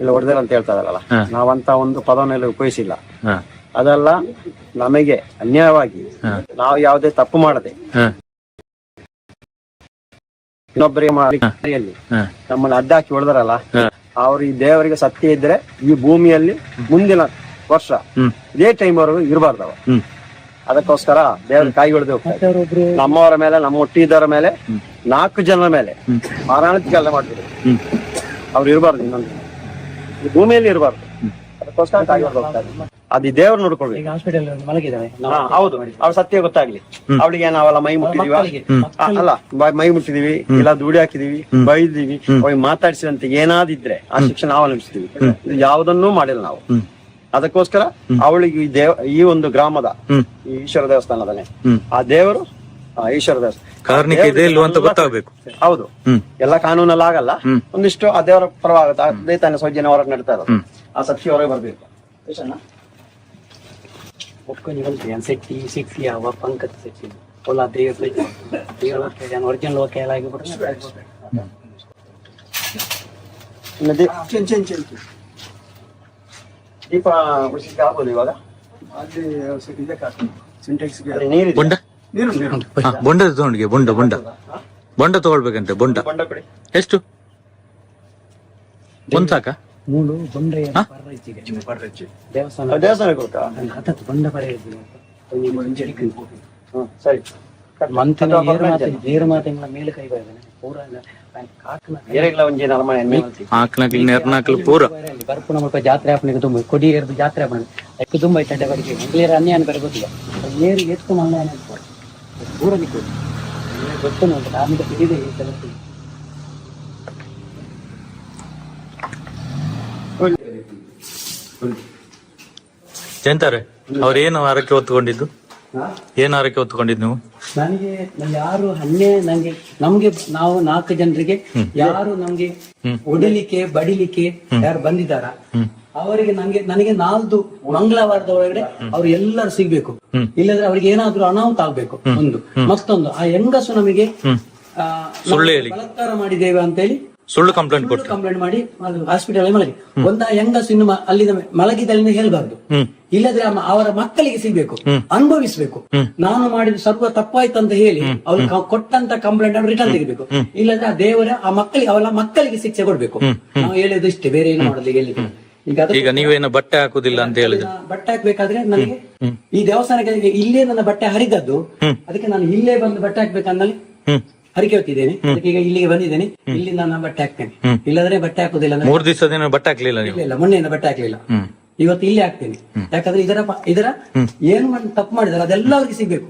ಇಲ್ಲ ಹೊಡೆದಿಲ್ಲ ಅಂತ ಹೇಳ್ತಾ ಇದಾರಲ್ಲ, ನಾವಂತ ಒಂದು ಪದವನ್ನೆಲ್ಲ ಉಪಯೋಗಿಸಿಲ್ಲ. ಅದೆಲ್ಲ ನಮಗೆ ಅನ್ಯಾಯವಾಗಿ ನಾವು ಯಾವುದೇ ತಪ್ಪು ಮಾಡದೆ ಇನ್ನೊಬ್ಬರಿಗೆ ಮಾಡಿ ನಮ್ಮನ್ನ ಅಡ್ಡಾಕಿ ಹೊಡೆದಾರಲ್ಲ, ಅವ್ರು ಈ ದೇವರಿಗೆ ಸತ್ಯ ಇದ್ರೆ ಈ ಭೂಮಿಯಲ್ಲಿ ಮುಂದಿನ ವರ್ಷ ಇದೇ ಟೈಮ್ ವರೆಗೂ ಇರಬಾರ್ದವ. ಅದಕ್ಕೋಸ್ಕರ ದೇವ್ರ ಕಾಯಿ ಹೊಡೆದು ಹೋಗ್ತಾರೆ. ನಮ್ಮವರ ಮೇಲೆ, ನಮ್ಮ ಹುಟ್ಟಿದವರ ಮೇಲೆ, 4 ಜನರ ಮೇಲೆ ಮಾರಣಾಂತಿಕ ಹಲ್ಲೆ ಮಾಡ್ತಿದ್ರು. ಅವ್ರು ಇರಬಾರ್ದು, ಇನ್ನೊಂದು ಈ ಭೂಮಿಯಲ್ಲಿ ಇರಬಾರ್ದು. ಅದಕ್ಕೋಸ್ಕರ ಕಾಯಿ ಹೊಡೆದು ಹೋಗ್ತಾರೆ. ಅದು ಈ ದೇವ್ರು ನೋಡ್ಕೊಳ್ಬೇಕು. ಹಾಸ್ಪಿಟಲ್ ಮಲಗಿದ್ದಾವೆ. ಹೌದು, ಅವ್ರ ಸತ್ಯ ಗೊತ್ತಾಗ್ಲಿ. ಅವಳಿಗೆ ನಾವೆಲ್ಲ ಮೈ ಮುಟ್ಟಿದೀವ ಅಲ್ಲ, ಮೈ ಮುಟ್ಟಿದೀವಿ, ಇಲ್ಲ ಧೂಳಿ ಹಾಕಿದೀವಿ, ಬೈದಿದೀವಿ, ಅವ್ರಿಗೆ ಮಾತಾಡ್ಸಿದಂತೆ ಏನಾದಿದ್ರೆ ಆ ಶಿಕ್ಷೆ ನಾವು ಅನುಭವಿಸ್ತೀವಿ. ಯಾವುದನ್ನೂ ಮಾಡಿಲ್ಲ ನಾವು. ಅದಕ್ಕೋಸ್ಕರ ಅವಳಿಗೆ ಈ ಒಂದು ಗ್ರಾಮದ ಈ ಈಶ್ವರ ದೇವಸ್ಥಾನದಲ್ಲೇ ಆ ದೇವರು ಈಶ್ವರ ದೇವಸ್ಥಾನ ಗೊತ್ತಾಗಬೇಕು. ಹೌದು, ಎಲ್ಲ ಕಾನೂನಲ್ಲಿ ಆಗಲ್ಲ. ಒಂದಿಷ್ಟು ಆ ದೇವರ ಪರವಾಗುತ್ತೆ. ಅದೇ ತಾನೇ ಸೌಜನ್ಯ ಹೊರಗೆ ನಡೀತಾ ಇರೋದು. ಆ ಸತ್ಯ ಹೊರಗೆ ಬರ್ಬೇಕು. ಶೆಟ್ಟಿ ಸಿಕ್ಕಿ ಅವ ಪಂಕಜ ಶೆಟ್ಟಿ ಒಳ್ಳೆ ದೇವ ಒರಿಜಿನಲ್ ವಕೀಲ ಆಗಿಬಿಟ್ರೆ ದೀಪ ಉಳಿಸಿಕ್ಕೆ ಆಗ್ಬೋದು ಇವಾಗ. ಬೊಂಡ ತಗೊಂಡಿಗೆ ಬೊಂಡ ತಗೊಳ್ಬೇಕಂತೆ. ಬೊಂಡ ಎಷ್ಟು? ಒಂದ್ ಸಾಕ? ಮೂಲು ಬೊಂಡ ದೇವಸ್ಥಾನ ಕೊಡ್ತಾ ಬೊಂಡ ಸರಿ. ಮಂತನ ಏರು ಮಾತಿನ ಮೇಲೆ ಕೈ ಬರ್ತೇನೆ ಪೂರ ಬರ್ಪುಣ ಮುಲ್ಪ ಜಾತ್ರೆ ಹಾಪನಿಗೆ ತುಂಬ ಕೊಡಿ ಏರ್ದು ಜಾತ್ರೆ ಹಾಪಣ ಎಕ್ಕು ತುಂಬ ಐತೆ ಬರಿಗೆ ಮಂಗ್ಳೇರ ಅನ್ಯಾಯ ಬೇರೆ ಗೊತ್ತಿಲ್ಲ. ಏರು ಎತ್ತು ಮಣ್ಣ ಪೂರ ನಿಕ್ಕು ಗೊತ್ತು ನೋಡಿ ಆಮೇಲೆ ಹಿಡಿದೆ ಜಯಂತಾರೆ, ಅವ್ರ ಏನು ಆರಕ್ಕೆ ಹೊತ್ಕೊಂಡಿದ್ದು? ಏನ್ ಆರಕ್ಕೆ ಹೊತ್ಕೊಂಡಿದ್ದು ನೀವು? ನನಗೆ ಯಾರು ನಮ್ಗೆ ನಾವು 4 ಜನರಿಗೆ ಯಾರು ನಮ್ಗೆ ಹೊಡಿಲಿಕ್ಕೆ ಬಡಿಲಿಕ್ಕೆ ಯಾರು ಬಂದಿದ್ದಾರ ಅವರಿಗೆ ನನಗೆ 4 ಮಂಗಳವಾರದ ಒಳಗಡೆ ಅವ್ರು ಎಲ್ಲರೂ ಸಿಗ್ಬೇಕು. ಇಲ್ಲದ್ರೆ ಅವ್ರಿಗೆ ಏನಾದ್ರೂ ಅನಾಹುತ ಆಗ್ಬೇಕು. ಒಂದು ಮತ್ತೊಂದು ಆ ಹೆಂಗಸು ನಮಗೆ ಬಲಾತ್ಕಾರ ಮಾಡಿದ್ದೇವೆ ಅಂತ ಹೇಳಿ ಸುಳ್ಳು ಕಂಪ್ಲೇಂಟ್ ಮಾಡಿ ಹಾಸ್ಪಿಟಲ್ ಮಲಗಿ ಒಂದ ಹೆಂಗಸು ಇನ್ನು ಅಲ್ಲಿಂದ ಮಲಗಿದಲ್ಲಿ ಹೇಳ್ಬಾರ್ದು. ಇಲ್ಲದ್ರೆ ಅವರ ಮಕ್ಕಳಿಗೆ ಸಿಗ್ಬೇಕು, ಅನುಭವಿಸ್ಬೇಕು. ನಾನು ಮಾಡಿದ ಸರ್ವ ತಪ್ಪಾಯ್ತು ಅಂತ ಹೇಳಿ ಅವ್ರು ಕೊಟ್ಟಂತ ಕಂಪ್ಲೇಂಟ್ ಅನ್ನು ರಿಟರ್ನ್ ತೆಗಿಬೇಕು. ಇಲ್ಲದ್ರೆ ಆ ದೇವರ ಆ ಮಕ್ಕಳಿಗೆ ಅವರ ಮಕ್ಕಳಿಗೆ ಶಿಕ್ಷೆ ಕೊಡ್ಬೇಕು. ನಾವು ಹೇಳೋದು ಇಷ್ಟೇ, ಬೇರೆ ಏನು ಮಾಡೋದು ಹೇಳಿದ್ರು. ಈಗ ನೀವೇನು ಬಟ್ಟೆ ಹಾಕುದಿಲ್ಲ ಅಂತ ಹೇಳಿದ್ರೆ ಬಟ್ಟೆ ಹಾಕ್ಬೇಕಾದ್ರೆ ನನಗೆ ಈ ದೇವಸ್ಥಾನಕ್ಕೆ ಇಲ್ಲೇ ನನ್ನ ಬಟ್ಟೆ ಹರಿದದ್ದು, ಅದಕ್ಕೆ ನಾನು ಇಲ್ಲೇ ಬಂದು ಬಟ್ಟೆ ಹಾಕ್ಬೇಕಂದಲ್ಲಿ ಹರಿಕೆ ಹೊತ್ತಿದ್ದೇನೆ. ಈಗ ಇಲ್ಲಿಗೆ ಬಂದಿದ್ದೇನೆ, ಇಲ್ಲಿ ನಾನು ಬಟ್ಟೆ ಹಾಕ್ತೇನೆ. ಇಲ್ಲದ್ರೆ ಬಟ್ಟೆ ಹಾಕುದಿಲ್ಲ. 3 ದಿವಸದಿಂದ ಬಟ್ಟೆ ಹಾಕ್ಲಿಲ್ಲ ನೀವು? ಇಲ್ಲ, ಮೊನ್ನೆಯಿಂದ ಬಟ್ಟೆ ಹಾಕ್ಲಿಲ್ಲ. ಇವತ್ತು ಇಲ್ಲಿ ಹಾಕ್ತೇನೆ. ಯಾಕಂದ್ರೆ ಇದರ ಏನು ತಪ್ಪು ಮಾಡಿದಾರೆ ಅದೆಲ್ಲ ಅವ್ರಿಗೆ ಸಿಗ್ಬೇಕು,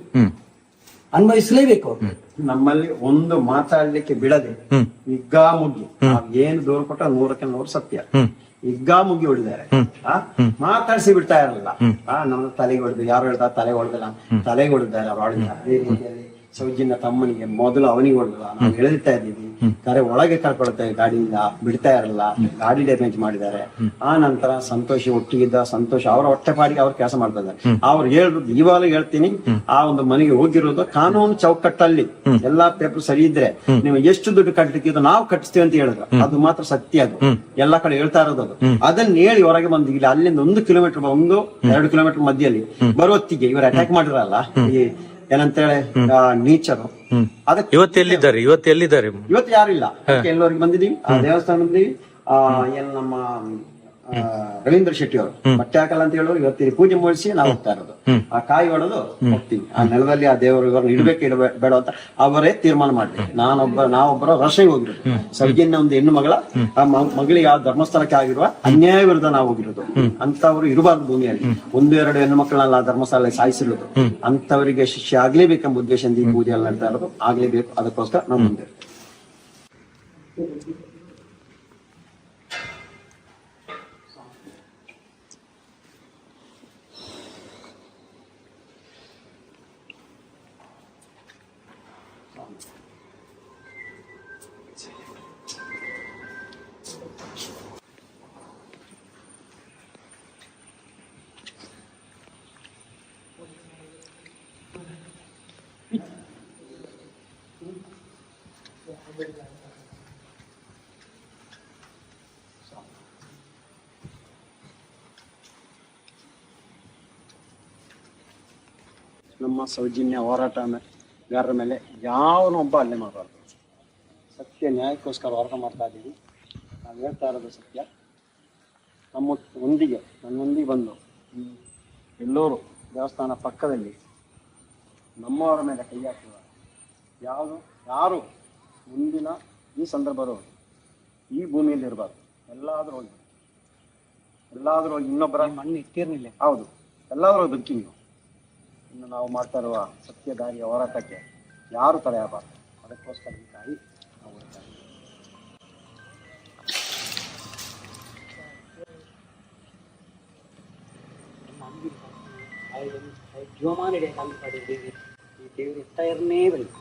ಅನ್ವಯಿಸಲೇಬೇಕು. ನಮ್ಮಲ್ಲಿ ಒಂದು ಮಾತಾಡ್ಲಿಕ್ಕೆ ಬಿಡದೆ ಹಿಗ್ಗಾಮುಗ್ಗಿ ಏನು ದೂರ ಕೊಟ್ಟ 100ಕ್ಕೆ 100 ಸತ್ಯ ಹಿಗ್ಗಾಮುಗ್ಗಿ ಹೊಡಿದ್ದಾರೆ. ಮಾತಾಡಿಸಿ ಬಿಡ್ತಾ ಇರಲ್ಲ. ನಮ್ಮ ತಲೆಗೆ ಹೊಡೆದು ಯಾರು ಹೇಳ್ತಾರೆ ತಲೆಗೆ ಹೊಡೆದಿಲ್ಲ, ತಲೆಗೆ ಹೊಡೆದಿದ್ದಾರೆ. ಅವ್ರು ಹೊಡೆದಿಲ್ಲ. ಅದೇ ರೀತಿಯಲ್ಲಿ ಸೌಜನ್ಯ ತಮ್ಮನಿಗೆ ಮೊದಲು ಅವನಿಗೆ ಹೊಡೆದಿಲ್ಲ. ನಾವು ಹೇಳ್ತಾ ಇದ್ದೀವಿ, ಕರೆ ಒಳಗೆ ಕರ್ಕೊಳ್ತೇವೆ, ಗಾಡಿಯಿಂದ ಬಿಡ್ತಾ ಇರಲ್ಲ, ಗಾಡಿ ಡ್ಯಾಮೇಜ್ ಮಾಡಿದ್ದಾರೆ. ಆ ನಂತರ ಸಂತೋಷ್ ಒಟ್ಟಿಗಿದ್ದ ಸಂತೋಷ್ ಅವರ ಹೊಟ್ಟೆಪಾಡಿಗೆ ಅವ್ರು ಕೆಲಸ ಮಾಡ್ತಾ ಇದ್ದಾರೆ. ಅವ್ರು ಹೇಳಿದ್ರು, ಇವಾಗ ಹೇಳ್ತೀನಿ, ಆ ಒಂದು ಮನೆಗೆ ಹೋಗಿರೋದು ಕಾನೂನು ಚೌಕಟ್ಟಲ್ಲಿ ಎಲ್ಲಾ ಪೇಪರ್ ಸರಿ ಇದ್ರೆ ನೀವು ಎಷ್ಟು ದುಡ್ಡು ಕಟ್ಟಲಿಕ್ಕೆ ನಾವು ಕಟ್ಟಿಸ್ತೀವಿ ಅಂತ ಹೇಳಿದ್ರು. ಅದು ಮಾತ್ರ ಸತ್ಯ. ಅದು ಎಲ್ಲಾ ಕಡೆ ಹೇಳ್ತಾ ಇರೋದು. ಅದು ಅದನ್ನ ಹೇಳಿ ಹೊರಗೆ ಬಂದು ಇಲ್ಲಿ ಅಲ್ಲಿಂದ 1 ಕಿಲೋಮೀಟರ್ 1-2 ಕಿಲೋಮೀಟರ್ ಮಧ್ಯದಲ್ಲಿ ಬರೋತ್ತಿಗೆ ಇವರು ಅಟ್ಯಾಕ್ ಮಾಡಿರಲ್ಲ, ಈ ಏನಂತೇಳಿ ನೀಚರು. ಅದಕ್ಕೆ ಇವತ್ತು ಎಲ್ಲಿದ್ದಾರೆ? ಇವತ್ತು ಯಾರು ಇಲ್ಲ. ಎಲ್ಲರಿಗೆ ಬಂದಿದೀವಿ, ಆ ದೇವಸ್ಥಾನ ಬಂದಿದೀವಿ. ಏನ್ ನಮ್ಮ ರವೀಂದ್ರ ಶೆಟ್ಟಿ ಅವರು ಬಟ್ಟೆ ಹಾಕಲ್ಲ ಅಂತ ಹೇಳೋರು ಇವತ್ತಿನ ಪೂಜೆ ಮುಗಿಸಿ ನಾವು ಹೋಗ್ತಾ ಇರೋದು. ಆ ಕಾಯಿ ಹೊಡೆದು ಹೋಗ್ತೀವಿ. ಆ ನೆಲದಲ್ಲಿ ಆ ದೇವರು ಇವ್ರನ್ನ ಇಡ್ಬೇಕು ಇಡಬೇಡ ಅಂತ ಅವರೇ ತೀರ್ಮಾನ ಮಾಡ್ಲಿ. ನಾವೊಬ್ಬರ ರಶಿಗೆ ಹೋಗಿರೋದು. ಸೌಜನ್ಯ ಒಂದು ಹೆಣ್ಣು ಮಗಳ ಆ ಮಗಳಿಗೆ ಆ ಧರ್ಮಸ್ಥಳಕ್ಕೆ ಆಗಿರುವ ಅನ್ಯಾಯ ವಿರುದ್ಧ ನಾವು ಹೋಗಿರೋದು. ಅಂತವ್ರು ಇರಬಾರ್ದು ಭೂಮಿಯಲ್ಲಿ. 1-2 ಹೆಣ್ಣು ಮಕ್ಕಳನ್ನ ಧರ್ಮಸ್ಥಳ ಸಾಯಿಸಿರೋದು. ಅಂತವರಿಗೆ ಶಿಕ್ಷೆ ಆಗ್ಲೇಬೇಕೆಂಬ ಉದ್ದೇಶದಿಂದ ಈ ಪೂಜೆ ಎಲ್ಲ ನಡ್ತಾ ಇರೋದು. ಆಗ್ಲೇಬೇಕು, ಅದಕ್ಕೋಸ್ಕರ ನಾವು ಮುಂದೆ ನಮ್ಮ ಸೌಜನ್ಯ ಹೋರಾಟಗಾರರ ಮೇಲೆ ಯಾವನೊಬ್ಬ ಹಲ್ಲೆ ಮಾಡಬಾರ್ದು. ಸತ್ಯ ನ್ಯಾಯಕ್ಕೋಸ್ಕರ ಹೋರಾಟ ಮಾಡ್ತಾ ಇದ್ದೀವಿ. ನಾವು ಹೇಳ್ತಾ ಇರೋದು ಸತ್ಯ. ನನ್ನೊಂದಿಗೆ ಬಂದು ಎಲ್ಲರೂ ದೇವಸ್ಥಾನ ಪಕ್ಕದಲ್ಲಿ ನಮ್ಮವರ ಮೇಲೆ ಕೈ ಹಾಕಿದ ಯಾರು ಮುಂದಿನ ಈ ಸಂದರ್ಭದವರು ಈ ಭೂಮಿಯಲ್ಲಿ ಇರಬಾರ್ದು. ಎಲ್ಲಾದರೂ ಹೋಗಿ ಇನ್ನೊಬ್ಬರ ಮಣ್ಣು ಇಟ್ಟಿರ್ಲಿಲ್ಲ. ಹೌದು, ಎಲ್ಲಾದರೂ ಬದುಕಿ ನೀವು. ಇನ್ನು ನಾವು ಮಾಡ್ತಾ ಇರುವ ಸತ್ಯ ದಾರಿಯ ಹೋರಾಟಕ್ಕೆ ಯಾರು ತಡೆಯಬಾರ್ದು. ಅದಕ್ಕೋಸ್ಕರ ಈ ತಾಯಿ ನಾವು ಹೋಗ್ತಾ ಇದ್ದೀವಿ. ಜೀವಮಾನ ಈ ದೇವರು ಇರ್ತಾ ಇರನೇ ಬನ್ನಿ.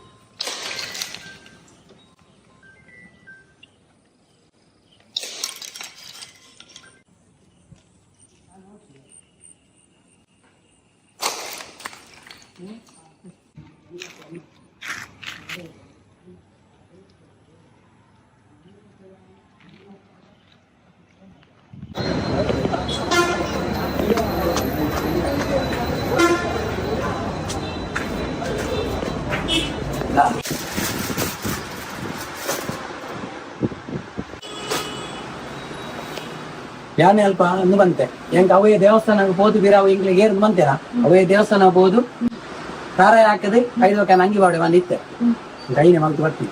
ಯಾನೆ ಅಲ್ಪ ಅಂದು ಬಂತೆ ಎಂಕ ಅವೇ ದೇವಸ್ಥಾನ ಹೋದು ಬೀರಾವು ಇಂಗ್ಲಿಗೆ ಏರ್ ಬಂತೇರಾ ಅವೇ ದೇವಸ್ಥಾನ ಹೋದು ಸಾರಾಯ ಹಾಕದೆ 5 ಕ್ಯಾನ್ ಅಂಗಿ ಬಾಡೆ ಬಂದಿತ್ತೆ ಕೈನೆ ಮಲ್ತು ಬರ್ತೀವಿ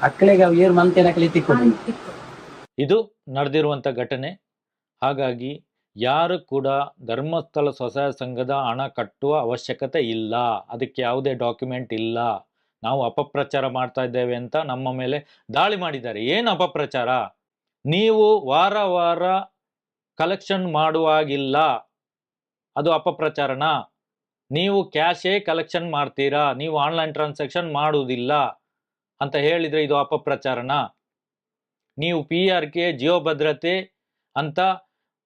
ಅಕ್ಕಳಿಗೆ ಅವು ಏರ್ ಮಂತೇನ ಕಲಿತಿಕ್ಕೊಂಡು. ಇದು ನಡೆದಿರುವಂತ ಘಟನೆ. ಹಾಗಾಗಿ ಯಾರು ಕೂಡ ಧರ್ಮಸ್ಥಳ ಸ್ವಸಹಾಯ ಸಂಘದ ಹಣ ಕಟ್ಟುವ ಅವಶ್ಯಕತೆ ಇಲ್ಲ. ಅದಕ್ಕೆ ಯಾವುದೇ ಡಾಕ್ಯುಮೆಂಟ್ ಇಲ್ಲ. ನಾವು ಅಪಪ್ರಚಾರ ಮಾಡ್ತಾ ಇದ್ದೇವೆ ಅಂತ ನಮ್ಮ ಮೇಲೆ ದಾಳಿ ಮಾಡಿದ್ದಾರೆ. ಏನು ಅಪಪ್ರಚಾರ? ನೀವು ವಾರ ಕಲೆಕ್ಷನ್ ಮಾಡುವಾಗಿಲ್ಲ, ಅದು ಅಪಪ್ರಚಾರನ? ನೀವು ಕ್ಯಾಶೇ ಕಲೆಕ್ಷನ್ ಮಾಡ್ತೀರಾ, ನೀವು ಆನ್ಲೈನ್ ಟ್ರಾನ್ಸಾಕ್ಷನ್ ಮಾಡುವುದಿಲ್ಲ ಅಂತ ಹೇಳಿದ್ರೆ ಇದು ಅಪಪ್ರಚಾರನ? ನೀವು PRK ಜೀವ ಭದ್ರತೆ ಅಂತ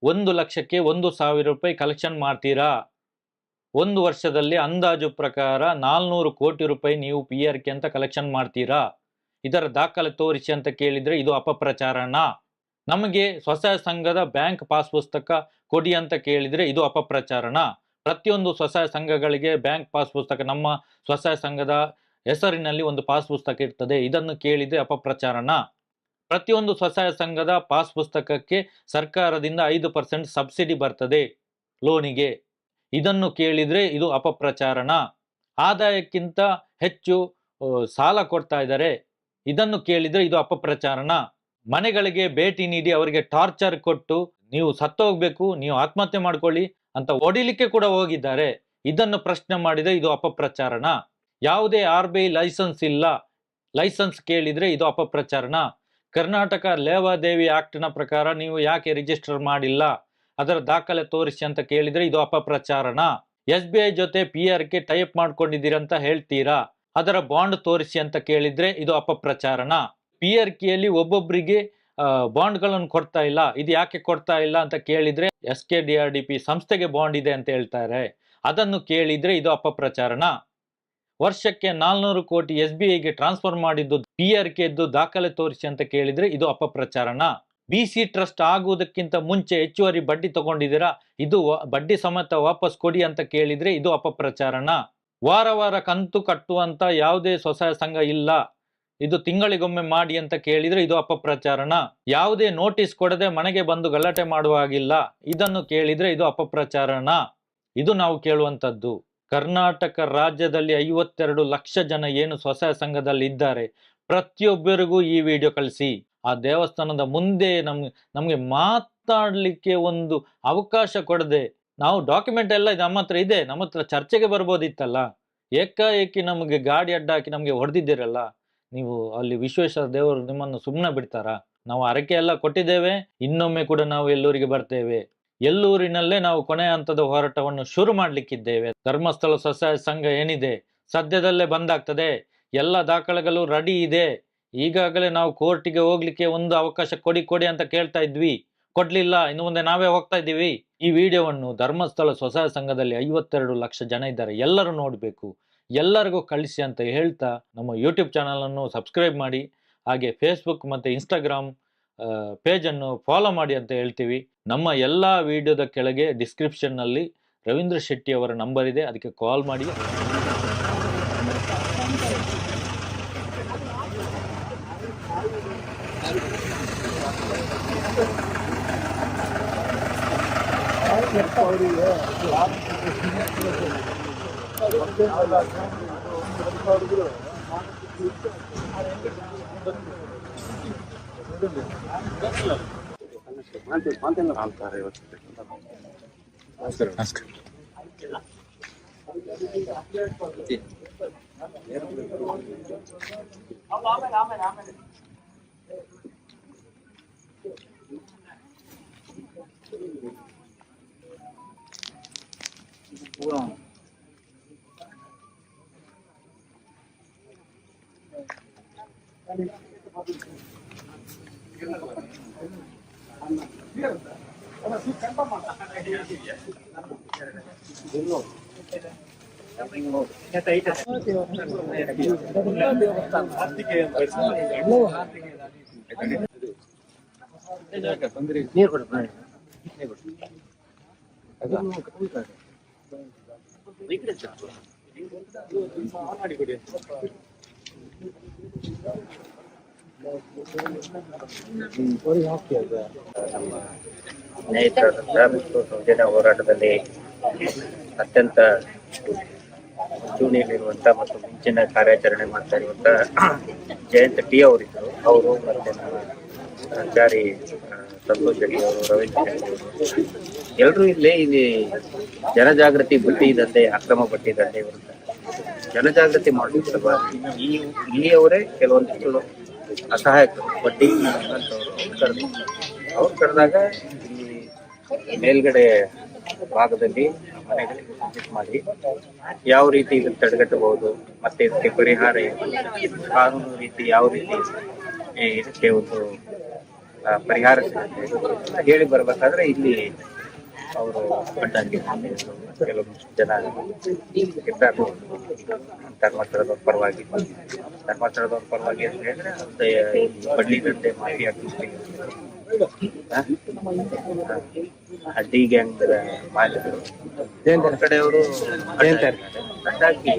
1 ಲಕ್ಷಕ್ಕೆ 1,000 ರೂಪಾಯಿ ಕಲೆಕ್ಷನ್ ಮಾಡ್ತೀರಾ. 1 ವರ್ಷದಲ್ಲಿ ಅಂದಾಜು ಪ್ರಕಾರ 400 ಕೋಟಿ ರೂಪಾಯಿ ನೀವು PRK ಅಂತ ಕಲೆಕ್ಷನ್ ಮಾಡ್ತೀರಾ. ಇದರ ದಾಖಲೆ ತೋರಿಸಿ ಅಂತ ಕೇಳಿದ್ರೆ ಇದು ಅಪಪ್ರಚಾರನ? ನಮಗೆ ಸ್ವಸಹಾಯ ಸಂಘದ ಬ್ಯಾಂಕ್ ಪಾಸ್ ಪುಸ್ತಕ ಕೊಡಿ ಅಂತ ಕೇಳಿದ್ರೆ ಇದು ಅಪಪ್ರಚಾರನ? ಪ್ರತಿಯೊಂದು ಸ್ವಸಹಾಯ ಸಂಘಗಳಿಗೆ ಬ್ಯಾಂಕ್ ಪಾಸ್ ಪುಸ್ತಕ, ನಮ್ಮ ಸ್ವಸಹಾಯ ಸಂಘದ ಹೆಸರಿನಲ್ಲಿ ಒಂದು ಪಾಸ್ ಪುಸ್ತಕ ಇರ್ತದೆ, ಇದನ್ನು ಕೇಳಿದ್ರೆ ಅಪಪ್ರಚಾರನ? ಪ್ರತಿಯೊಂದು ಸ್ವಸಹಾಯ ಸಂಘದ ಪಾಸ್ ಪುಸ್ತಕಕ್ಕೆ ಸರ್ಕಾರದಿಂದ 5% ಸಬ್ಸಿಡಿ ಬರ್ತದೆ ಲೋನಿಗೆ, ಇದನ್ನು ಕೇಳಿದ್ರೆ ಇದು ಅಪಪ್ರಚಾರನ? ಆದಾಯಕ್ಕಿಂತ ಹೆಚ್ಚು ಸಾಲ ಕೊಡ್ತಾ ಇದ್ದಾರೆ, ಇದನ್ನು ಕೇಳಿದ್ರೆ ಇದು ಅಪಪ್ರಚಾರನ? ಮನೆಗಳಿಗೆ ಭೇಟಿ ನೀಡಿ ಅವರಿಗೆ ಟಾರ್ಚರ್ ಕೊಟ್ಟು ನೀವು ಸತ್ತೋಗ್ಬೇಕು, ನೀವು ಆತ್ಮಹತ್ಯೆ ಮಾಡ್ಕೊಳ್ಳಿ ಅಂತ ಹೊಡಿಲಿಕ್ಕೆ ಕೂಡ ಹೋಗಿದ್ದಾರೆ, ಇದನ್ನು ಪ್ರಶ್ನೆ ಮಾಡಿದ್ರೆ ಇದು ಅಪಪ್ರಚಾರನ? ಯಾವುದೇ RBI ಲೈಸೆನ್ಸ್ ಇಲ್ಲ, ಲೈಸೆನ್ಸ್ ಕೇಳಿದ್ರೆ ಇದು ಅಪಪ್ರಚಾರನ? ಕರ್ನಾಟಕ ಲೇವಾದೇವಿ ಆಕ್ಟ್ನ ಪ್ರಕಾರ ನೀವು ಯಾಕೆ ರಿಜಿಸ್ಟರ್ ಮಾಡಿಲ್ಲ, ಅದರ ದಾಖಲೆ ತೋರಿಸಿ ಅಂತ ಕೇಳಿದ್ರೆ ಇದು ಅಪಪ್ರಚಾರನ? SBI ಜೊತೆ PRK ಟೈಪ್ ಮಾಡ್ಕೊಂಡಿದ್ದೀರಿ ಅಂತ ಹೇಳ್ತೀರಾ, ಅದರ ಬಾಂಡ್ ತೋರಿಸಿ ಅಂತ ಕೇಳಿದ್ರೆ ಇದು ಅಪಪ್ರಚಾರನ? PRKಯಲ್ಲಿ ಒಬ್ಬೊಬ್ಬರಿಗೆ ಬಾಂಡ್ಗಳನ್ನು ಕೊಡ್ತಾ ಇಲ್ಲ, ಇದು ಯಾಕೆ ಕೊಡ್ತಾ ಇಲ್ಲ ಅಂತ ಕೇಳಿದ್ರೆ SKDRDP ಸಂಸ್ಥೆಗೆ ಬಾಂಡ್ ಇದೆ ಅಂತ ಹೇಳ್ತಾರೆ, ಅದನ್ನು ಕೇಳಿದ್ರೆ ಇದು ಅಪಪ್ರಚಾರನ? ವರ್ಷಕ್ಕೆ 400 ಕೋಟಿ SBIಗೆ ಟ್ರಾನ್ಸ್ಫರ್ ಮಾಡಿದ್ದು PRKದ್ದು ದಾಖಲೆ ತೋರಿಸಿ ಅಂತ ಕೇಳಿದ್ರೆ ಇದು ಅಪಪ್ರಚಾರನ? BC ಟ್ರಸ್ಟ್ ಆಗುವುದಕ್ಕಿಂತ ಮುಂಚೆ ಹೆಚ್ಚುವರಿ ಬಡ್ಡಿ ತಗೊಂಡಿದ್ದೀರಾ, ಇದು ಬಡ್ಡಿ ಸಮೇತ ವಾಪಸ್ ಕೊಡಿ ಅಂತ ಕೇಳಿದ್ರೆ ಇದು ಅಪಪ್ರಚಾರನ? ವಾರ ಕಂತು ಕಟ್ಟುವಂತ ಯಾವುದೇ ಸ್ವಸಹಾಯ ಸಂಘ ಇಲ್ಲ, ಇದು ತಿಂಗಳಿಗೊಮ್ಮೆ ಮಾಡಿ ಅಂತ ಕೇಳಿದ್ರೆ ಇದು ಅಪಪ್ರಚಾರನ? ಯಾವುದೇ ನೋಟಿಸ್ ಕೊಡದೆ ಮನೆಗೆ ಬಂದು ಗಲಾಟೆ ಮಾಡುವ ಹಾಗಿಲ್ಲ, ಇದನ್ನು ಕೇಳಿದ್ರೆ ಇದು ಅಪಪ್ರಚಾರನ? ಇದು ನಾವು ಕೇಳುವಂತದ್ದು. ಕರ್ನಾಟಕ ರಾಜ್ಯದಲ್ಲಿ 52 ಲಕ್ಷ ಜನ ಏನು ಸ್ವಸಹಾಯ ಸಂಘದಲ್ಲಿ ಇದ್ದಾರೆ, ಪ್ರತಿಯೊಬ್ಬರಿಗೂ ಈ ವಿಡಿಯೋ ಕಳಿಸಿ. ಆ ದೇವಸ್ಥಾನದ ಮುಂದೆ ನಮ್ಗೆ ಮಾತಾಡ್ಲಿಕ್ಕೆ ಒಂದು ಅವಕಾಶ ಕೊಡದೆ, ನಾವು ಡಾಕ್ಯುಮೆಂಟ್ ಎಲ್ಲ ನಮ್ಮ ಹತ್ರ ಇದೆ, ನಮ್ಮ ಹತ್ರ ಚರ್ಚೆಗೆ ಬರ್ಬೋದಿತ್ತಲ್ಲ. ಏಕಾಏಕಿ ನಮಗೆ ಗಾಡಿ ಅಡ್ಡ ಹಾಕಿ ನಮಗೆ ಹೊಡೆದಿದ್ದೀರಲ್ಲ, ನೀವು ಅಲ್ಲಿ ವಿಶ್ವೇಶ್ವರ ದೇವರು ನಿಮ್ಮನ್ನು ಸುಮ್ಮನೆ ಬಿಡ್ತಾರಾ? ನಾವು ಹರಕೆ ಎಲ್ಲ ಕೊಟ್ಟಿದ್ದೇವೆ, ಇನ್ನೊಮ್ಮೆ ಕೂಡ ನಾವು ಎಲ್ಲೂರಿಗೆ ಬರ್ತೇವೆ. ಎಲ್ಲೂರಿನಲ್ಲೇ ನಾವು ಕೊನೆಯ ಹಂತದ ಹೋರಾಟವನ್ನು ಶುರು ಮಾಡ್ಲಿಕ್ಕಿದ್ದೇವೆ. ಧರ್ಮಸ್ಥಳ ಸ್ವಸಹಾಯ ಸಂಘ ಏನಿದೆ ಸದ್ಯದಲ್ಲೇ ಬಂದಾಗ್ತದೆ, ಎಲ್ಲ ದಾಖಲೆಗಳು ರೆಡಿ ಇದೆ. ಈಗಾಗಲೇ ನಾವು ಕೋರ್ಟಿಗೆ ಹೋಗ್ಲಿಕ್ಕೆ ಒಂದು ಅವಕಾಶ ಕೊಡಿ ಅಂತ ಕೇಳ್ತಾ ಇದ್ವಿ, ಕೊಡ್ಲಿಲ್ಲ. ಇನ್ನು ಮುಂದೆ ನಾವೇ ಹೋಗ್ತಾ ಇದ್ದೀವಿ. ಈ ವಿಡಿಯೋವನ್ನು ಧರ್ಮಸ್ಥಳ ಸ್ವಸಹಾಯ ಸಂಘದಲ್ಲಿ 52 ಲಕ್ಷ ಜನ ಇದ್ದಾರೆ, ಎಲ್ಲರೂ ನೋಡಬೇಕು, ಎಲ್ಲರಿಗೂ ಕಳಿಸಿ ಅಂತ ಹೇಳ್ತಾ ನಮ್ಮ ಯೂಟ್ಯೂಬ್ ಚಾನಲ್ ಅನ್ನು ಸಬ್ಸ್ಕ್ರೈಬ್ ಮಾಡಿ, ಹಾಗೆ ಫೇಸ್ಬುಕ್ ಮತ್ತು ಇನ್ಸ್ಟಾಗ್ರಾಮ್ ಪೇಜನ್ನು ಫಾಲೋ ಮಾಡಿ ಅಂತ ಹೇಳ್ತೀವಿ. ನಮ್ಮ ಎಲ್ಲ ವಿಡಿಯೋದ ಕೆಳಗೆ ಡಿಸ್ಕ್ರಿಪ್ಷನ್ನಲ್ಲಿ ರವೀಂದ್ರ ಶೆಟ್ಟಿ ಅವರ ನಂಬರ್ ಇದೆ, ಅದಕ್ಕೆ ಕಾಲ್ ಮಾಡಿ. ಸ್ನೇಹಿತರಾದಂತಹ ಮತ್ತು ಸೌಜನ್ಯ ಹೋರಾಟದಲ್ಲಿ ಅತ್ಯಂತ ಮುಂಚೂಣಿಯಲ್ಲಿರುವಂತ ಮತ್ತು ಮುಂಚಿನ ಕಾರ್ಯಾಚರಣೆ ಮಾಡ್ತಾ ಇರುವಂತ ಜಯಂತ್ ಟಿ ಅವರಿದ್ದರು. ಅವರು ಮತ್ತೆ ನಮ್ಮ ಆಚಾರಿ ಸಂತೋಷ್ ಶೆಟ್ಟಿ ಅವರು, ರವೀಂದ್ರ ಶೆಟ್ಟಿ ಅವರು, ಎಲ್ಲರೂ ಇಲ್ಲಿ ಜನಜಾಗೃತಿ ಬಡ್ಡಿ ದಂಧೆ, ಅಕ್ರಮ ಬಡ್ಡಿ ದಂಧೆ ವಿರುದ್ಧ ಜನಜಾಗೃತಿ ಮಾಡಲಿಕ್ಕೆ ಇಲ್ಲಿಯವರೇ ಕೆಲವೊಂದಿಷ್ಟು ಅಸಹಾಯಕರು ಬಡ್ಡಿ ಅವ್ರು ಕರೆದಾಗ ಇಲ್ಲಿ ಮೇಲ್ಗಡೆ ಭಾಗದಲ್ಲಿ ಮನೆಗಳಿಗೆ ವಿಸಿಟ್ ಮಾಡಿ ಯಾವ ರೀತಿ ಇದನ್ನು ತಡೆಗಟ್ಟಬಹುದು, ಮತ್ತೆ ಇದಕ್ಕೆ ಪರಿಹಾರ ಏನು, ಕಾನೂನು ರೀತಿ ಯಾವ ರೀತಿ ಇದಕ್ಕೆ ಒಂದು ಪರಿಹಾರ ಸಿಗುತ್ತೆ ಹೇಳಿ ಬರ್ಬೇಕಾದ್ರೆ ಇಲ್ಲಿ ಅವರು ಅಡ್ಡಾಗಿ ಕೆಲವೊಂದಿಷ್ಟು ಜನ ಇದ್ದಾರೆ. ಧರ್ಮಸ್ಥಳದವ್ರ ಪರವಾಗಿ ಅಂತ ಹೇಳಿದ್ರೆ ಬಡ್ಡಿ ದಂಧೆ ಮಾಫಿಯಾ ಅಡ್ಡಿ ಗ್ಯಾಂಗ್ ಮಾಲೀಕರು ಕಡೆಯವರು ಅಡ್ಡಾಕಿ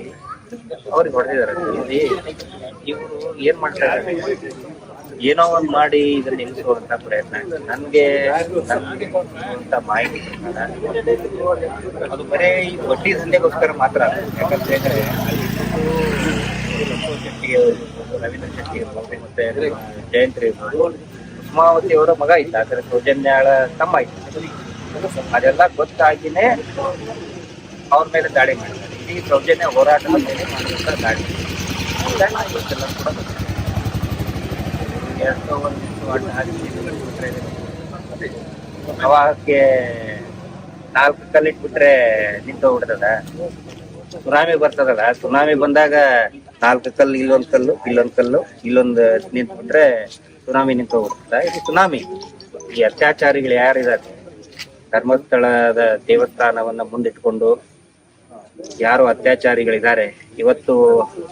ಅವ್ರಿಗೆ ಹೊಡೆದಿದ್ದಾರೆ. ಇಲ್ಲಿ ಇವರು ಏನ್ ಮಾಡ್ತಾ ಇದ್ದಾರೆ, ಏನೋ ಒಂದ್ ಮಾಡಿ ಇದನ್ನ ನಿಲ್ಲಿಸುವಂತ ಪ್ರಯತ್ನ. ನನ್ಗೆ ಅಂತ ಮಾಹಿತಿ ಅದು ಬರೀ ಈ ಬಡ್ಡಿ ದಂಧೆಗೋಸ್ಕರ ಮಾತ್ರ. ಯಾಕಂತ ಹೇಳಿದ್ರೆ ಸಂತೋಷ್ ಶೆಟ್ಟಿ ಇರ್ಬೋದು, ರವೀಂದ್ರ ಶೆಟ್ಟಿ ಇರ್ಬೋದು, ಮತ್ತೆ ಜಯಂತ್ರಿ ಇರ್ಬೋದು, ಉಸ್ಮಾವತಿ ಅವರ ಮಗ ಇದ್ದ, ಅದರ ಸೌಜನ್ಯಾಳ ತಮ್ಮ ಇತ್ತು. ಅದೆಲ್ಲ ಗೊತ್ತಾಗಿನೇ ಅವ್ರ ಮೇಲೆ ದಾಳಿ ಮಾಡಿದ್ದಾರೆ. ಇಡೀ ಸೌಜನ್ಯ ಹೋರಾಟದ ಮೇಲೆ ಮಾಡಿದಂತ ದಾಳಿ ಎಲ್ಲ ಕೂಡ ಪ್ರವಾಹಕ್ಕೆ 4 ಕಲ್ಲಿಟ್ಬಿಟ್ರೆ ನಿಂತೋಗ್ಬಿಡ್ತದ. ಸುನಾಮಿ ಬರ್ತದಲ್ಲ, ಸುನಾಮಿ ಬಂದಾಗ 4 ಕಲ್ಲು, ಇಲ್ಲೊಂದ್ ಕಲ್ಲು ಇಲ್ಲೊಂದು ನಿಂತ್ಬಿಟ್ರೆ ಸುನಾಮಿ ನಿಂತೋಗ್ಬಿಡ್ತದ. ಇದು ಸುನಾಮಿ. ಈ ಅತ್ಯಾಚಾರಿಗಳು ಯಾರಿದ್ದಾರೆ, ಧರ್ಮಸ್ಥಳದ ದೇವಸ್ಥಾನವನ್ನ ಮುಂದಿಟ್ಕೊಂಡು ಯಾರು ಅತ್ಯಾಚಾರಿಗಳಿದ್ದಾರೆ, ಇವತ್ತು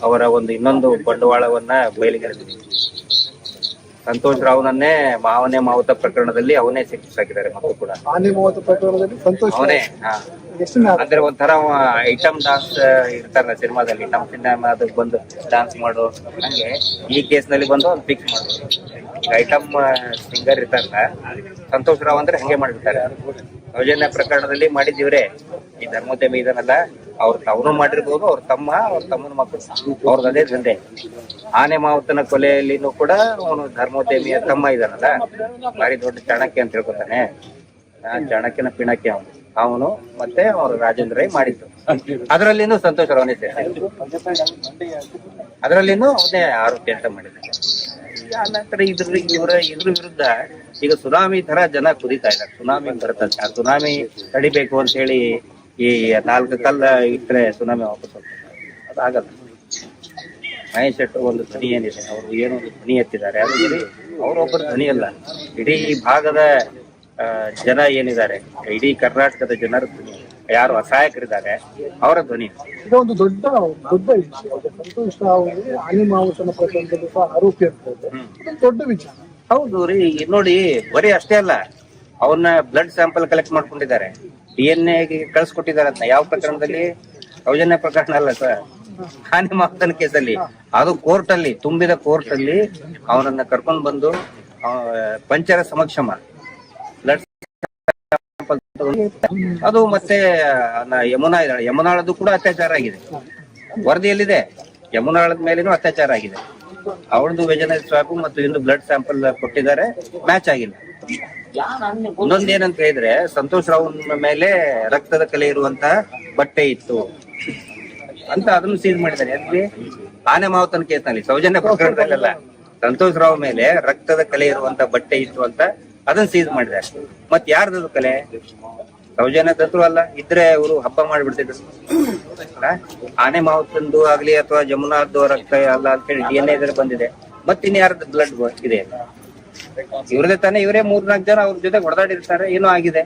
ಅವರ ಒಂದು ಇನ್ನೊಂದು ಬಂಡವಾಳವನ್ನ ಬಯಲಿಗೆಳೆದಿದೆ. ಸಂತೋಷ್ ರಾವ್ನನ್ನೇ ಮಾವನೇ ಮಾವುತ ಪ್ರಕರಣದಲ್ಲಿ ಅವನೇ ಶಿಕ್ಷಿಸಾಕಿದ್ದಾರೆ. ಮತ್ತು ಕೂಡ ಅವನೇ ಅಂದ್ರೆ ಒಂಥರ ಐಟಮ್ ಡಾನ್ಸ್ ಇರ್ತಾರಲ್ಲ ಸಿನಿಮಾದಲ್ಲಿ, ನಮ್ಮ ಸಿನಿಮಾದಾಗ ಬಂದು ಡಾನ್ಸ್ ಮಾಡೋ ಹಂಗೆ ಈ ಕೇಸ್ ನಲ್ಲಿ ಬಂದು ಒಂದು ಫಿಕ್ಸ್ ಮಾಡೋದು. ಈಗ ಐಟಮ್ ಸಿಂಗರ್ ಇರ್ತಾರಲ್ಲ ಸಂತೋಷ್ ರಾವ್ ಅಂದ್ರೆ ಹಂಗೆ ಮಾಡಿರ್ತಾರೆ. ಸೌಜನ್ಯ ಪ್ರಕರಣದಲ್ಲಿ ಮಾಡಿದಿವ್ರೆ, ಈ ಧರ್ಮೋದ್ಯಮಿ ಇದನ್ನಲ್ಲ ಅವನು ಮಾಡಿರ್ಬೋದು, ಅವ್ರ ತಮ್ಮನ ಮಕ್ಕಳು, ಅವ್ರದ್ದು ಅದೇ ದಂಧೆ. ಆನೆ ಮಾವುತನ ಕೊಲೆಯಲ್ಲಿನೂ ಕೂಡ ಅವನು ಧರ್ಮೋದ್ಯಮಿಯ ತಮ್ಮ ಇದಾನಲ್ಲ, ಭಾರಿ ದೊಡ್ಡ ಚಾಣಕ್ಯ ಅಂತ ಹೇಳ್ಕೊತಾನೆ. ಚಾಣಕ್ಯನ ಪಿಣಕ್ಯ ಅವನು ಮತ್ತೆ ಅವ್ರು ರಾಜೇಂದ್ರ ರೈ ಮಾಡಿದ್ದು. ಅದರಲ್ಲಿನೂ ಸಂತೋಷ್ ರಾವ್ನೇ ಅದರಲ್ಲಿನೂ ಅವನೇ ಆರೋಪಿ ಅಂತ ಮಾಡಿದ್ದಾನೆ. ಆನಂತರ ಇದ್ರ ವಿರುದ್ಧ ಈಗ ಸುನಾಮಿ ತರ ಜನ ಕುದಿತಾ ಇದ್ದಾರೆ. ಸುನಾಮಿ ಬರ್ತದೆ, ಆ ಸುನಾಮಿ ತಡಿಬೇಕು ಅಂತ ಹೇಳಿ ಈ 4 ಕಲ್ಲ ಇಟ್ರೆ ಸುನಾಮಿ ವಾಪಸ್ ಹೋಗ್ತದೆ, ಅದಾಗಲ್ಲ. ಮಹೇಶ್ ಶೆಟ್ಟರ್ ಒಂದು ಧ್ವನಿ ಏನಿದೆ, ಅವರು ಏನೋ ಒಂದು ಧ್ವನಿ ಎತ್ತಿದ್ದಾರೆ, ಅದು ಅವರೊಬ್ಬರ ಧ್ವನಿ ಅಲ್ಲ, ಇಡೀ ಭಾಗದ ಜನ ಏನಿದ್ದಾರೆ, ಇಡೀ ಕರ್ನಾಟಕದ ಜನರ ಧ್ವನಿ, ಯಾರು ಅಸಹಾಯಕರಿದ್ದಾರೆ ಅವರ ಧ್ವನಿ. ಇದೊಂದು ದೊಡ್ಡ ವಿಷಯ. ಸಂತೋಷ್ ರಾವ್ ಆನೆ ಮಾವುತನ ಪ್ರಕರಣದಲ್ಲಿ ಸಹ ಆರೋಪಿ ಅಂತ ದೊಡ್ಡ ವಿಚಾರ. ಹೌದು ರೀ, ನೋಡಿ ಬರೀ ಅಷ್ಟೇ ಅಲ್ಲ, ಅವನ್ನ ಬ್ಲಡ್ ಸ್ಯಾಂಪಲ್ ಕಲೆಕ್ಟ್ ಮಾಡ್ಕೊಂಡಿದ್ದಾರೆ, DNA ಕಳ್ಸಿಕೊಟ್ಟಿದ್ದಾರೆ ಅಂತ. ಯಾವ ಪ್ರಕರಣದಲ್ಲಿ? ಸೌಜನ್ಯ ಪ್ರಕರಣ ಅಲ್ಲ ಸರ್, ಆನೆ ಮಾವುತನ ಕೇಸಲ್ಲಿ. ಅದು ಕೋರ್ಟ್ ಅಲ್ಲಿ, ತುಂಬಿದ ಕೋರ್ಟ್ ಅಲ್ಲಿ ಅವನನ್ನ ಕರ್ಕೊಂಡ್ ಬಂದು ಪಂಚರ ಸಮಕ್ಷಮ ಬ್ಲಡ್ ಸ್ಯಾಂಪಲ್ ಅದು. ಮತ್ತೆ ಯಮುನಾ ಇದ್ದಾಳೆ, ಯಮುನಾಳದ್ದು ಕೂಡ ಅತ್ಯಾಚಾರ ಆಗಿದೆ, ವರದಿಯಲ್ಲಿದೆ. ಯಮುನಾಳದ ಮೇಲೇನು ಅತ್ಯಾಚಾರ ಆಗಿದೆ. ಅವಳದು ವೆಜನಲ್ ಸ್ವಾಬ್ ಮತ್ತು ಇಂದು ಬ್ಲಡ್ ಸ್ಯಾಂಪಲ್ ಕೊಟ್ಟಿದ್ದಾರೆ, ಮ್ಯಾಚ್ ಆಗಿಲ್ಲ. ಇನ್ನೊಂದೇನಂತ ಹೇಳಿದ್ರೆ, ಸಂತೋಷ್ ರಾವ್ ಮೇಲೆ ರಕ್ತದ ಕಲೆ ಇರುವಂತ ಬಟ್ಟೆ ಇತ್ತು ಅಂತ ಅದನ್ನು ಸೀಸ್ ಮಾಡಿದ್ದಾರೆ. ಅಲ್ಲಿ ಆನೆ ಮಾವುತನ ಕೇಸ್ನಲ್ಲಿ, ಸೌಜನ್ಯ ಪ್ರಕರಣದಲ್ಲೆಲ್ಲ ಸಂತೋಷ್ ರಾವ್ ಮೇಲೆ ರಕ್ತದ ಕಲೆ ಇರುವಂತ ಬಟ್ಟೆ ಇತ್ತು ಅಂತ ಅದನ್ನ ಸೀಸ್ ಮಾಡಿದ್ದಾರೆ. ಮತ್ ಯಾರ್ದು ಕಲೆ? ಸೌಜನ್ಯದದ್ರು ಅಲ್ಲ, ಇದ್ರೆ ಇವರು ಹಬ್ಬ ಮಾಡಿಬಿಡ್ತಿದ್ರು. ಆನೆ ಮಾವುತಂದು ಆಗ್ಲಿ ಅಥವಾ ಜಮುನಾದ್ದು ರಕ್ತ ಅಲ್ಲ ಅಂತ ಹೇಳಿ DNA ಇದ್ರೆ ಬಂದಿದೆ, ಮತ್ತಿನ್ ಯಾರ್ದು ಬ್ಲಡ್ ಇದೆ? ಇವ್ರದೇ ತಾನೇ, ಇವರೇ 3-4 ಜನ ಅವ್ರ ಜೊತೆ ಹೊಡೆದಾಡಿರ್ತಾರೆ, ಏನೋ ಆಗಿದೆ.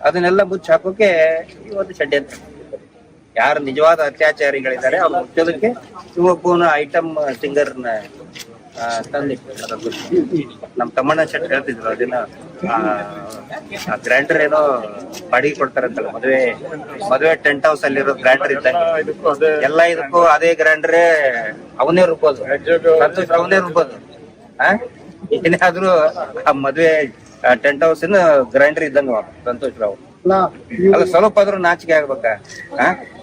ಅದನ್ನೆಲ್ಲ ಮುಚ್ಚಿ ಹಾಕೋಕೆ ಒಂದು ಷಡ್ಯಂತ್ರ. ಯಾರು ನಿಜವಾದ ಅತ್ಯಾಚಾರಿಗಳಿದ್ದಾರೆ ಅವ್ರು ಮುಚ್ಚೋದಕ್ಕೆ ಇವೊಬ್ಬನ ಐಟಮ್ ಸಿಂಗರ್ನ ತಂದಿಟ್ಟು. ನಮ್ ತಮ್ಮಣ್ಣ ಶೆಟ್ಟಿ ಹೇಳ್ತಿದ್ರು, ಅದನ್ನ ಗ್ರ್ಯಾಂಡರ್ ಏನೋ ಬಾಡಿಗೆ ಕೊಡ್ತಾರಂತಲ್ಲ, ಮದುವೆ ಟೆಂಟ್ ಹೌಸ್ ಅಲ್ಲಿರೋ ಗ್ರ್ಯಾಂಡರ್ ಇದ್ದಂಗೆ ಎಲ್ಲ ಇದಕ್ಕೂ ಅದೇ ಗ್ರ್ಯಾಂಡರೇ ಅವನೇ ರುಬ್ಬೋದು, ಸಂತೋಷ್ ಅವನೇ ರುಬ್ಬೋದು. ಏನಾದ್ರೂ ಆ ಮದ್ವೆ ಟೆಂಟ್ ಹೌಸ್ ಗ್ರೈಂಡರ್ ಇದ್ದಂಗ ಸಂತೋಷ್ ರಾವ್. ಅಲ್ಲ, ಸ್ವಲ್ಪ ಆದ್ರೂ ನಾಚಿಕೆ ಆಗ್ಬೇಕಾ?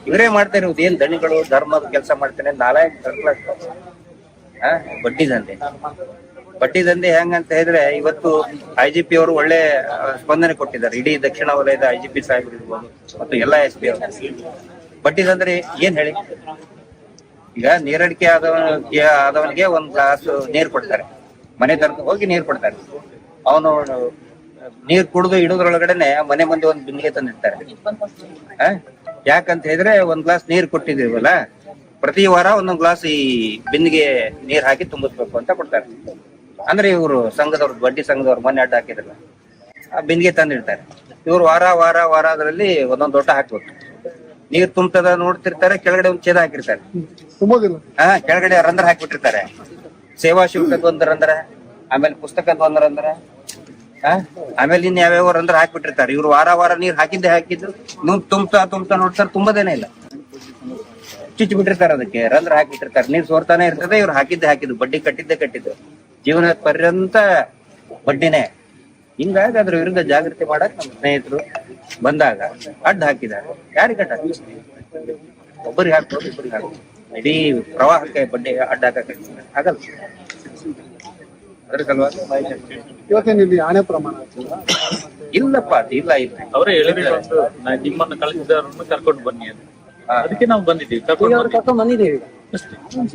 ಇವರೇ ಮಾಡ್ತಾ ಇರೋದು ಏನ್ ದಣಿಗಳು, ಧರ್ಮದ ಕೆಲಸ ಮಾಡ್ತಾನೆ, ನಾಲ್ಕು ಬಡ್ಡಿ ದಂಧೆ ಹೆಂಗಂತ ಹೇಳಿದ್ರೆ, ಇವತ್ತು IGP ಅವರು ಒಳ್ಳೆ ಸ್ಪಂದನೆ ಕೊಟ್ಟಿದ್ದಾರೆ. ಇಡೀ ದಕ್ಷಿಣ ವಲಯದ IGP ಸಾಹೇಬರು ಇರ್ಬೋದು ಮತ್ತು ಎಲ್ಲಾ SP ಅವರು. ಬಡ್ಡಿ ದಂಧೆ ಏನ್ ಹೇಳಿ, ಈಗ ನೀರಡಿಕೆ ಆದವನಿಗೆ ಒಂದ್ ಗ್ಲಾಸ್ ನೀರ್ ಕೊಡ್ತಾರೆ, ಮನೆ ತನಕ ಹೋಗಿ ನೀರ್ ಕೊಡ್ತಾರೆ. ಅವನು ನೀರ್ ಕುಡಿದು ಇಡೋದ್ರೊಳಗಡೆನೆ ಮನೆ ಮುಂದೆ ಒಂದ್ ಬಿಂದಿಗೆ ತಂದಿರ್ತಾರೆ. ಯಾಕಂತ ಹೇಳಿದ್ರೆ ಒಂದ್ ಗ್ಲಾಸ್ ನೀರ್ ಕೊಟ್ಟಿದೀವಲ್ಲ, ಪ್ರತಿ ವಾರ ಒಂದೊಂದ್ ಗ್ಲಾಸ್ ಈ ಬಿಂದಿಗೆ ನೀರ್ ಹಾಕಿ ತುಂಬಿಸ್ಬೇಕು ಅಂತ ಕೊಡ್ತಾರೆ. ಅಂದ್ರೆ ಇವರು ಸಂಘದವ್ರು, ಬಡ್ಡಿ ಸಂಘದವ್ರು ಮೊನ್ನೆ ಅಡ್ಡ ಹಾಕಿದ್ರಲ್ಲ, ಆ ಬಿಂದಿಗೆ ತಂದಿರ್ತಾರೆ. ಇವ್ರು ವಾರ ಅದರಲ್ಲಿ ಒಂದೊಂದ್ ದೊಡ್ಡ ಹಾಕ್ಬೇಕು. ನೀರ್ ತುಂಬತದ ನೋಡ್ತಿರ್ತಾರೆ, ಕೆಳಗಡೆ ಒಂದ್ ಛೇದ ಹಾಕಿರ್ತಾರೆ, ಕೆಳಗಡೆ ರಂಧ್ರ ಹಾಕ್ಬಿಟ್ಟಿರ್ತಾರೆ. ಸೇವಾ ಶುಲ್ಕದ ಒಂದ್ ರಂಧ್ರ, ಆಮೇಲೆ ಪುಸ್ತಕದ ಒಂದ್ ರಂಧ್ರ, ಆಮೇಲೆ ಇನ್ ಯಾವ್ಯಾವ ರಂಧ್ರ ಹಾಕ್ಬಿಟ್ಟಿರ್ತಾರೆ. ಇವ್ರು ವಾರ ನೀರ್ ಹಾಕಿದ್ದು ತುಂಬ್ತಾ ನೋಡ್ತಾರೆ, ತುಂಬದೇನೆ ಇಲ್ಲ, ಚುಚ್ಚಿ ಬಿಟ್ಟಿರ್ತಾರೆ, ಅದಕ್ಕೆ ರಂಧ್ರ ಹಾಕ್ಬಿಟ್ಟಿರ್ತಾರೆ. ನೀರ್ ಸೋರ್ತಾನೆ ಇರ್ತದೆ. ಇವ್ರು ಹಾಕಿದ್ದು ಬಡ್ಡಿ ಕಟ್ಟಿದ್ದು ಜೀವನ ಪರ್ಯಂತ ಬಡ್ಡಿನೇ. ಹಿಂಗಾಗಿ ಅದ್ರ ವಿರುದ್ಧ ಜಾಗೃತಿ ಮಾಡಕ್ ನಮ್ಮ ಸ್ನೇಹಿತರು ಬಂದಾಗ ಅಡ್ಡ ಹಾಕಿದ್ದಾರೆ. ಯಾರಿಗೆ ಅಡ್ಡ ಹಾಕಿ? ಒಬ್ಬರಿಗೆ ಹಾಕ್ಬೋದು, ಇಬ್ಬರಿಗೆ ಹಾಕ್ಬೋದು. ಇಡೀ ಪ್ರವಾಹಕ್ಕೆ ಬಡ್ಡಿ ಅಡ್ಡ ಹಾಕಕ್ಕೆ ಆಗಲ್ಲ. ಅದ್ರ ಸಲುವಾಗಿ ಇವತ್ತೇನಿಲ್ಲಿ ಆನೆ ಪ್ರಮಾಣ ಇಲ್ಲಪ್ಪ, ಇಲ್ಲ. ಅವರೇ ಹೇಳಿದ್ರು, ನಿಮ್ಮನ್ನು ಕಳಿಸಿದವರನ್ನು ಕರ್ಕೊಂಡು ಬನ್ನಿ ಅಂತ. ಅದಕ್ಕೆ ನಾವು ಬಂದಿದ್ದೀವಿ, ಕರ್ಕೊಂಡು ಬಂದಿದ್ದೀವಿ.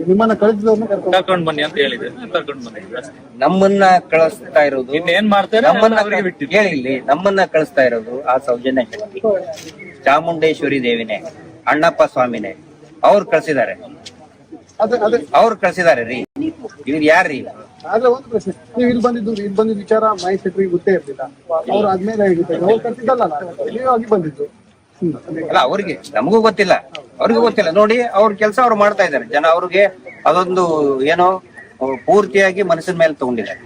ನಿಮ್ಮನ್ನ ಕಳಿಸಿದವ್ರನ್ನ ಕರ್ಕೊಂಡು ಬನ್ನಿ ಅಂತ ಹೇಳಿದ್ರೆ ಕರ್ಕೊಂಡು ಬಂದಿದ್ದೀವಿ. ನಮ್ಮನ್ನ ಕಳಿಸ್ತಾ ಇರೋದು, ಇನ್ನೇನ್ ಮಾಡ್ತಾರೆ, ಕೇಳಿ, ನಮ್ಮನ್ನ ಕಳಿಸ್ತಾ ಇರೋದು ಆ ಸೌಜನ್ಯ ಶೆಟ್ಟಿ, ಚಾಮುಂಡೇಶ್ವರಿ ದೇವಿನೇ, ಅಣ್ಣಪ್ಪ ಸ್ವಾಮಿನೇ ಅವ್ರು ಕಳ್ಸಿದ್ದಾರೆ. ರೀ. ಇವ್ರು ಯಾರ್ರೀ? ಆದ್ರೆ ಒಂದು ಪ್ರಶ್ನೆ, ನೀವು ಇಲ್ಲಿ ಬಂದಿದ್ದು ವಿಚಾರ ಮಹೇಶ್ ಶೆಟ್ಟಿಗೆ ಗೊತ್ತೇ ಇರ್ಲಿಲ್ಲ. ಅವ್ರು ಆದ್ಮೇಲೆ ಅವ್ರು ಕರ್ತಿದ್ದಲ್ಲ, ನೀವಾಗಿ ಬಂದಿದ್ದು. ಅಲ್ಲ, ಅವ್ರಿಗೆ ನಮಗೂ ಗೊತ್ತಿಲ್ಲ, ಅವ್ರಿಗೂ ಗೊತ್ತಿಲ್ಲ. ನೋಡಿ, ಅವ್ರ ಕೆಲಸ ಅವ್ರು ಮಾಡ್ತಾ ಇದ್ದಾರೆ. ಜನ ಅವ್ರಿಗೆ ಅದೊಂದು ಏನೋ ಪೂರ್ತಿಯಾಗಿ ಮನಸ್ಸಿನ ಮೇಲೆ ತಗೊಂಡಿದ್ದಾರೆ.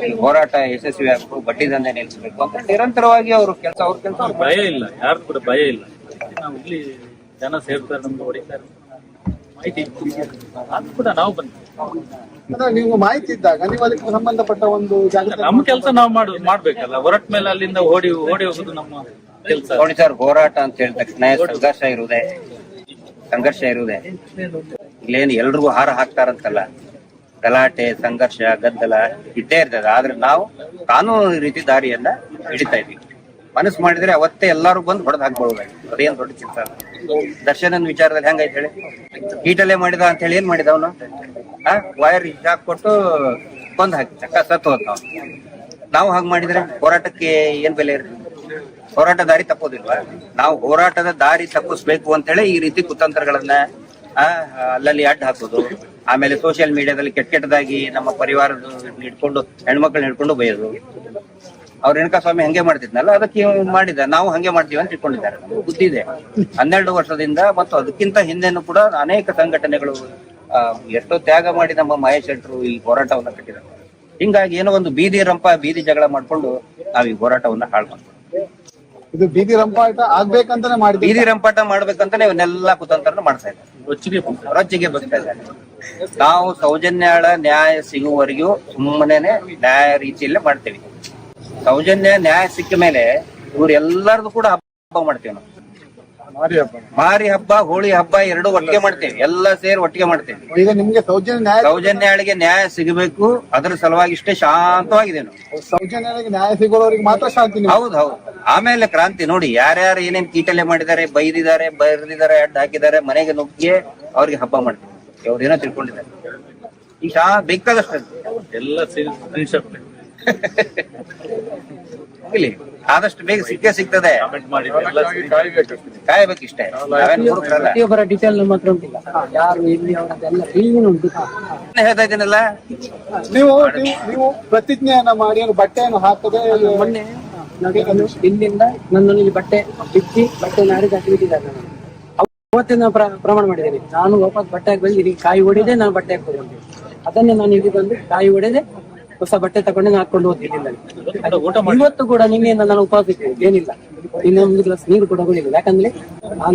ಈ ಹೋರಾಟ ಯಶಸ್ವಿ ಆಗಬೇಕು, ಬಡ್ಡಿ ದಂಧೆ ನಿಲ್ಲಿಸಬೇಕು ಅಂತ ನಿರಂತರವಾಗಿ ಅವರು ಕೆಲಸ ಭಯ ಇಲ್ಲ, ಯಾರು ಕೂಡ ಭಯ ಇಲ್ಲ. ನಾವು ಇಲ್ಲಿ ಜನ ಸೇರ್ತಾರೆ, ನಮ್ಗೆ ಹೊಡಿತಾರೆ, ಮಾಹಿತಿ ಅದು ಕೂಡ ನಾವು ಅಂದ್ರೆ ನೀವು ಮಾಹಿತಿ ಇದ್ದಾಗ ನೀವು ಅದಕ್ಕೆ ಸಂಬಂಧಪಟ್ಟ ಒಂದು ಜಾಗೃತಿ ನಮ್ಮ ಕೆಲಸ ನಾವು ಮಾಡ್ಬೇಕಲ್ಲ. ಹೊರಟ ಮೇಲೆ ಅಲ್ಲಿಂದ ಓಡಿ ಹೋಗುದು ನಮ್ಮ ಕೆಲಸ. ನೋಡಿ ಸರ್, ಹೋರಾಟ ಅಂತ ಹೇಳಿದ ತಕ್ಷಣ ಸಂಘರ್ಷ ಇರುವುದೇ ಇಲ್ಲೇನು ಎಲ್ರಿಗೂ ಹಾರ ಹಾಕ್ತಾರಂತಲ್ಲ. ಗಲಾಟೆ, ಸಂಘರ್ಷ, ಗದ್ದಲ ಇದ್ದೇ ಇರ್ತದೆ. ಆದ್ರೆ ನಾವು ಕಾನೂನು ರೀತಿ ದಾರಿಯನ್ನ ಹಿಡಿತಾ ಇದೀವಿ. ಮನಸ್ಸು ಮಾಡಿದ್ರೆ ಅವತ್ತೇ ಎಲ್ಲಾರು ಬಂದು ಹೊಡೆದ್ ಹಾಕ್ಬಹುದಾಗಿ, ಅದೇನ್ ದೊಡ್ಡ ಚಿಂತ ಅಲ್ಲ. ದರ್ಶನನ್ ವಿಚಾರದಲ್ಲಿ ಹೆಂಗೈತೆ ಹೇಳಿ, ಕೀಟಲೆ ಮಾಡಿದ ಅಂತ ಹೇಳಿ ಏನ್ ಮಾಡಿದ ಅವನು? ವೈರ್ ಶಾಕ್ ಕೊಟ್ಟು ಕೊಂದ್ ಹಾಕಿ ಸತ್ತು ಹೋದ. ನಾವು ಹಾಗೆ ಮಾಡಿದ್ರೆ ಹೋರಾಟಕ್ಕೆ ಏನ್ ಬೆಲೆ ಇರುತ್ತೆ? ಹೋರಾಟ ದಾರಿ ತಪ್ಪೋದಿಲ್ವಾ? ನಾವು ಹೋರಾಟದ ದಾರಿ ತಪ್ಪಿಸ್ಬೇಕು ಅಂತ ಹೇಳಿ ಈ ರೀತಿ ಕುತಂತ್ರಗಳನ್ನ ಅಲ್ಲಲ್ಲಿ ಅಡ್ಡ ಹಾಕೋದು, ಆಮೇಲೆ ಸೋಷಿಯಲ್ ಮೀಡಿಯಾದಲ್ಲಿ ಕೆಟ್ಟದಾಗಿ ನಮ್ಮ ಪರಿವಾರದ ಹಿಡ್ಕೊಂಡು ಹೆಣ್ಮಕ್ಳನ್ನ ಹಿಡ್ಕೊಂಡು ಬೈಯೋದು. ಅವ್ರ ರೇಣುಕಾ ಸ್ವಾಮಿ ಹಂಗೆ ಮಾಡ್ತಿದ್ನಲ್ಲ, ಅದಕ್ಕೆ ಮಾಡಿದ, ನಾವು ಹಂಗೆ ಮಾಡ್ತೀವಿ ಅಂತ ಇಟ್ಕೊಂಡಿದ್ದಾರೆ. ನಮ್ಗೆ ಬುದ್ಧಿ ಇದೆ. 12 ವರ್ಷದಿಂದ ಮತ್ತು ಅದಕ್ಕಿಂತ ಹಿಂದೆನೂ ಕೂಡ ಅನೇಕ ಸಂಘಟನೆಗಳು ಎಷ್ಟೋ ತ್ಯಾಗ ಮಾಡಿ ನಮ್ಮ ಮಹೇಶ್ ಶೆಟ್ಟರು ಈ ಹೋರಾಟವನ್ನ ಕಟ್ಟಿದ್ದಾರೆ. ಹಿಂಗಾಗಿ ಏನೋ ಒಂದು ಬೀದಿ ಜಗಳ ಮಾಡ್ಕೊಂಡು ನಾವ್ ಈ ಹೋರಾಟವನ್ನ ಹಾಳು ಮಾಡ್ತೀವಿ. ಇದು ಬೀದಿ ರಂಪಾಟ ಆಗ್ಬೇಕಂತಾನೆ ಮಾಡಿದ್ವಿ. ಬೀದಿ ರಂಪಾಟ ಮಾಡ್ಬೇಕಂತಾನೆ ಇವನ್ನೆಲ್ಲ ಕುತಂತ್ರನ ಮಾಡ್ತಾ ಇದ್ದಾರೆ, ರೊಚ್ಚಿಗೆ ಬರ್ತಾ ಇದ್ದಾರೆ. ನಾವು ಸೌಜನ್ಯಾಳ ನ್ಯಾಯ ಸಿಗುವವರೆಗೂ ಸುಮ್ಮನೆ ನ್ಯಾಯ ರೀತಿಯಲ್ಲೇ ಮಾಡ್ತೇವೆ. ಸೌಜನ್ಯ ನ್ಯಾಯ ಸಿಕ್ಕ ಮೇಲೆ ಇವ್ರೆಲ್ಲರದು ಕೂಡ ಹಬ್ಬ ಮಾಡ್ತೇವೆ ನಾವು. ಮಾರಿ ಹಬ್ಬ, ಹೋಳಿ ಹಬ್ಬ ಎರಡು ಒಟ್ಟಿಗೆ ಮಾಡ್ತೇವೆ, ಎಲ್ಲ ಸೇರಿ ಒಟ್ಟಿಗೆ ಮಾಡ್ತೇವೆ. ಈಗ ನಿಮ್ಗೆ ಸೌಜನ್ಯಾಳಿಗೆ ನ್ಯಾಯ ಸಿಗಬೇಕು, ಅದರ ಸಲುವಾಗಿ ಇಷ್ಟೇ ಶಾಂತವಾಗಿದೆ ನಾವು. ಸೌಜನ್ಯನಿಗೆ ನ್ಯಾಯ ಸಿಗೋರಿಗೆ ಮಾತ್ರ ಶಾಂತಿ. ಹೌದು. ಆಮೇಲೆ ಕ್ರಾಂತಿ ನೋಡಿ, ಯಾರ್ಯಾರು ಏನೇನ್ ಕೀಟಲೆ ಮಾಡಿದ್ದಾರೆ, ಬೈದಿದ್ದಾರೆ, ಅಡ್ಡ ಹಾಕಿದ್ದಾರೆ, ಮನೆಗೆ ನುಗ್ಗಿ ಅವ್ರಿಗೆ ಹಬ್ಬ ಮಾಡ್ತೀವಿ. ಅವ್ರೇನೋ ತಿಳ್ಕೊಂಡಿದ್ದಾರೆ. ಈಗ ಬೇಕಾದಷ್ಟು ಎಲ್ಲ ಇಲ್ಲಿ ಆದಷ್ಟು ಬೇಗ ಸಿಗ್ತದೆ. ಕಾಯ್ಬೇಕಿಷ್ಟೇ. ಪ್ರತಿಯೊಬ್ಬರ ಡೀಟೇಲ್ ನಮ್ಮ ಹತ್ರ ಉಂಟಿಲ್ಲ, ಯಾರು ಇಲ್ಲಿ ಅವರದೆಲ್ಲ ಇಲ್ಲಿ ಉಂಟು. ಹೇಳ್ತಾ ಇದ್ದೀನಲ್ಲ, ನೀವು ಪ್ರತಿಜ್ಞೆಯನ್ನ ಮಾಡಿ ಬಟ್ಟೆಯನ್ನು ಹಾಕದೆ ಮೊನ್ನೆ ಇಲ್ಲಿಂದ ನನ್ನನ್ನು ಇಲ್ಲಿ ಬಟ್ಟೆ ಬಿಚ್ಚಿ ಬಟ್ಟೆಯನ್ನು ಹರಿದು ಹಾಕಿ ಬಿಟ್ಟಿದ್ದಾರೆ. ಅವತ್ತೇ ನಾನು ಪ್ರಮಾಣ ಮಾಡಿದ್ದೇನೆ, ನಾನು ವಾಪಸ್ ಬಟ್ಟೆ ಹಾಕಿ ಬಂದು ಕಾಯಿ ಹೊಡೆದೇ ನಾನು ಬಟ್ಟೆ ಹಾಕೊಂಡು ಅದನ್ನೇ ನಾನು ಇಲ್ಲಿ ಬಂದು ಕಾಯಿ ಹೊಡೆದೆ ಹೊಸ ಬಟ್ಟೆ ತಗೊಂಡು ಹಾಕೊಂಡು ಹೋಗ್ತಿದ್ದಿಲ್ಲ. ಇವತ್ತು ಕೂಡ ನಿನ್ನೆಯಿಂದ ನಾನು ಉಪವಾಸ ಇದ್ದೇನೆ, ಏನಿಲ್ಲ. ಇನ್ನೊಂದು ಗ್ಲಾಸ್ ನೀರು ಕೂಡ ಕುಡಿಲಿಲ್ಲ. ಯಾಕಂದ್ರೆ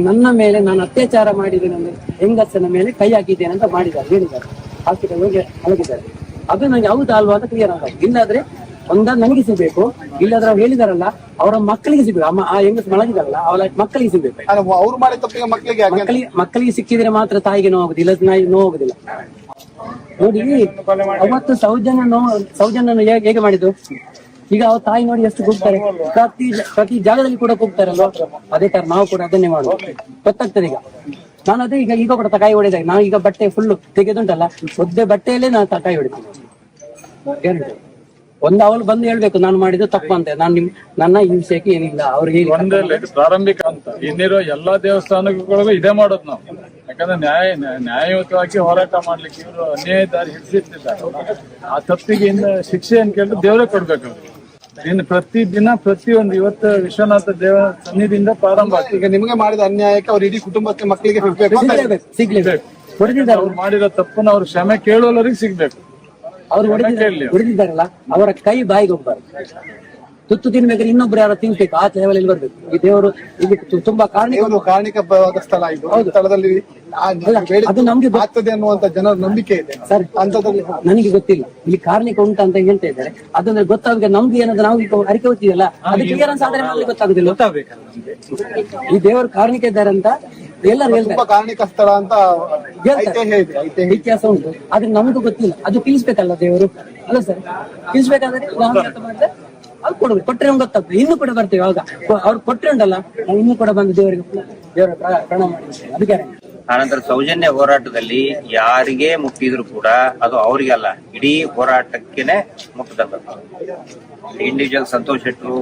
ನನ್ನ ಮೇಲೆ ನಾನು ಅತ್ಯಾಚಾರ ಮಾಡಿದ್ದೇನೆ ಅಂದ್ರೆ ಹೆಂಗಸನ ಮೇಲೆ ಕೈ ಹಾಕಿದ್ದೇನೆ ಅಂತ ಮಾಡಿದ್ದಾರೆ, ಹೇಳಿದ್ದಾರೆ. ಹಾಸ್ಪಿಟಲ್ ಹೋಗಿ ಮಲಗಿದ್ದಾರೆ. ಅದು ನಂಗೆ ಯಾವ್ದು ಅಲ್ವಾ ಅಂತ ಕ್ಲಿಯರ್ ಆಗ. ಇಲ್ಲಾದ್ರೆ ನನಗೆ ಸಿಗ್ಬೇಕು, ಇಲ್ಲಾದ್ರೆ ಅವ್ರು ಹೇಳಿದಾರಲ್ಲ ಅವರ ಮಕ್ಕಳಿಗೆ ಸಿಗ್ಬೇಕು. ಆ ಹೆಂಗಸ್ ಮಲಗಿದಾರಲ್ಲ ಅವಳ ಮಕ್ಕಳಿಗೆ ಸಿಗ್ಬೇಕು. ಅವ್ರು ಮಾಡಿದ ತಪ್ಪಿಗೆ ಮಕ್ಕಳಿಗೆ ಸಿಕ್ಕಿದ್ರೆ ಮಾತ್ರ ತಾಯಿಗೆ ನೋವಾಗುದಿಲ್ಲ, ನೋವಾಗುದಿಲ್ಲ. ನೋಡಿ ಅವತ್ತು ಸೌಜನ್ಯನ ಹೇಗೆ ಮಾಡಿದ್ದು, ಈಗ ಅವ್ರ ತಾಯಿ ನೋಡಿ ಎಷ್ಟು ಕೂಗ್ತಾರೆ, ಪ್ರತಿ ಜಾಗದಲ್ಲಿ ಕೂಡ ಕೂಗ್ತಾರಲ್ವ. ಅದೇ ತರ ನಾವು ಕೂಡ ಅದನ್ನೇ ಮಾಡುವ, ಗೊತ್ತಾಗ್ತದೆ. ಈಗ ನಾನು ಅದೇ ಈಗ ಕೂಡ ಕಾಯಿ ಹೊಡೆದಾಗ ನಾವು ಈಗ ಬಟ್ಟೆ ಫುಲ್ ತೆಗೆದುಂಟಲ್ಲ, ಒದ್ದೆ ಬಟ್ಟೆಯಲ್ಲೇ ನಾನು ಕಾಯಿ ಹೊಡಿತೀನಿ. ಒಂದು ಅವಳು ಬಂದು ಹೇಳ್ಬೇಕು ನಾನು ಮಾಡಿದ್ದು ತಪ್ಪು ಅಂತ. ನನ್ನ ಈ ವಿಷಯಕ್ಕೆ ಏನಿಲ್ಲ ಅವ್ರಿಗೆ ಪ್ರಾರಂಭಿಕ ಅಂತ ಇನ್ನಿರೋ ಎಲ್ಲಾ ದೇವಸ್ಥಾನಗಳಿಗೂ ಇದೇ ಮಾಡೋದು ನಾವು. ಯಾಕಂದ್ರೆ ನ್ಯಾಯಯುತವಾಗಿ ಹೋರಾಟ ಮಾಡ್ಲಿಕ್ಕೆ ಇವರು ಅನ್ಯಾಯ ದಾರಿ ಹಿಡಿಸಿರ್ತಿದ್ದಾರೆ. ಆ ತಪ್ಪಿಗೆ ಶಿಕ್ಷೆ ಏನ್ ಕೇಳಿದ್ರೆ ದೇವರೇ ಕೊಡ್ಬೇಕು. ಇನ್ನು ಪ್ರತಿಯೊಂದು ಇವತ್ತು ವಿಶ್ವನಾಥ ದೇವ ಸನ್ನಿಧಿಯಿಂದ ಪ್ರಾರಂಭ ಆಗ್ತದೆ. ಈಗ ನಿಮಗೆ ಮಾಡಿದ ಅನ್ಯಾಯಕ್ಕೆ ಅವ್ರ ಇಡೀ ಕುಟುಂಬಕ್ಕೆ ಮಕ್ಕಳಿಗೆ ಸಿಗ್ಲೇಬೇಕು. ಅವ್ರು ಮಾಡಿರೋ ತಪ್ಪನ್ನ ಅವ್ರ ಕ್ಷಮೆ ಕೇಳುವವರಿಗೆ ಸಿಗ್ಬೇಕು. ಅವ್ರು ಹೊಡೆದಿದ್ದಾರಲ್ಲ ಅವರ ಕೈ ಬಾಯಿಗೆ ಹೋಗ್ಬಾರ್ದು. ತುತ್ತು ತಿನ್ಬೇಕಾದ್ರೆ ಇನ್ನೊಬ್ರು ಯಾರು ತಿನ್ಬೇಕು, ಆ ಲೆವೆಲ್ ಬರ್ಬೇಕು. ಈ ದೇವರು ಇಲ್ಲಿ ತುಂಬಾ ಕಾರಣಿಕವಾದ ಸ್ಥಳ ಇದು. ಸ್ಥಳದಲ್ಲಿ ಅದು ನಮ್ಗೆ ಆಗ್ತದೆ ಅನ್ನುವಂತ ಜನರ ನಂಬಿಕೆ ಇದೆ ಸರ್. ಅಂತದ್ರಲ್ಲಿ ನನಗೆ ಗೊತ್ತಿಲ್ಲ ಇಲ್ಲಿ ಕಾರ್ಣಿಕ ಉಂಟ ಅಂತ ಹೇಳ್ತಾ ಇದ್ದಾರೆ. ಅದನ್ನ ಗೊತ್ತಾಗ ನಮ್ಗೆ ಏನಾದ್ರು ನಾವು ಈಗ ಅರಿಕೆ ಹೋಗ್ತಿದಲ್ಲ, ಅದಕ್ಕೆ ಏನಂತ ಸಾಧನೆ ಮಾಡ್ಲಿಕ್ಕೆ ಗೊತ್ತಾಗುದಿಲ್ಲ. ಈ ದೇವರು ಕಾರ್ಣಿಕ ಇದ್ದಾರೆ ಅಂತ ಎಲ್ಲರೂ ಹೇಳ್ತಾರೆ. ಕಾರಣಿಕ ಸ್ಥಳ ಅಂತ ಇತಿಹಾಸ ಉಂಟು, ಆದ್ರೆ ನಮಗೂ ಗೊತ್ತಿಲ್ಲ. ಅದು ತಿಳಿಸ್ಬೇಕಲ್ಲ ದೇವರು, ಅಲ್ಲ ಸರ್? ತಿಳಿಸ್ಬೇಕಾದ್ರೆ ಅವ್ರು ಕೊಡ್ಬೇಕು, ಕೊಟ್ರೆ ನಮ್ಗೆ ಗೊತ್ತಾಗ್ತದೆ. ಇನ್ನು ಕೂಡ ಬರ್ತೇವೆ. ಅವಾಗ ಅವ್ರು ಕೊಟ್ರೆ ಉಂಟಲ್ಲ, ನಾವು ಇನ್ನು ಕೂಡ ಬಂದು ದೇವರ ಪ್ರಣಾಮ ಮಾಡಿರ್ತೇವೆ. ಅದಕ್ಕೆ ಆನಂತರ ಸೌಜನ್ಯ ಹೋರಾಟದಲ್ಲಿ ಯಾರಿಗೇ ಮುಟ್ಟಿದ್ರು ಕೂಡ ಅದು ಅವ್ರಿಗಲ್ಲ, ಇಡೀ ಹೋರಾಟಕ್ಕೇನೆ ಮುಟ್ಟದಂತ. ಇಂಡಿವಿಜುವಲ್ ಸಂತೋಷ್ ಶೆಟ್ರು,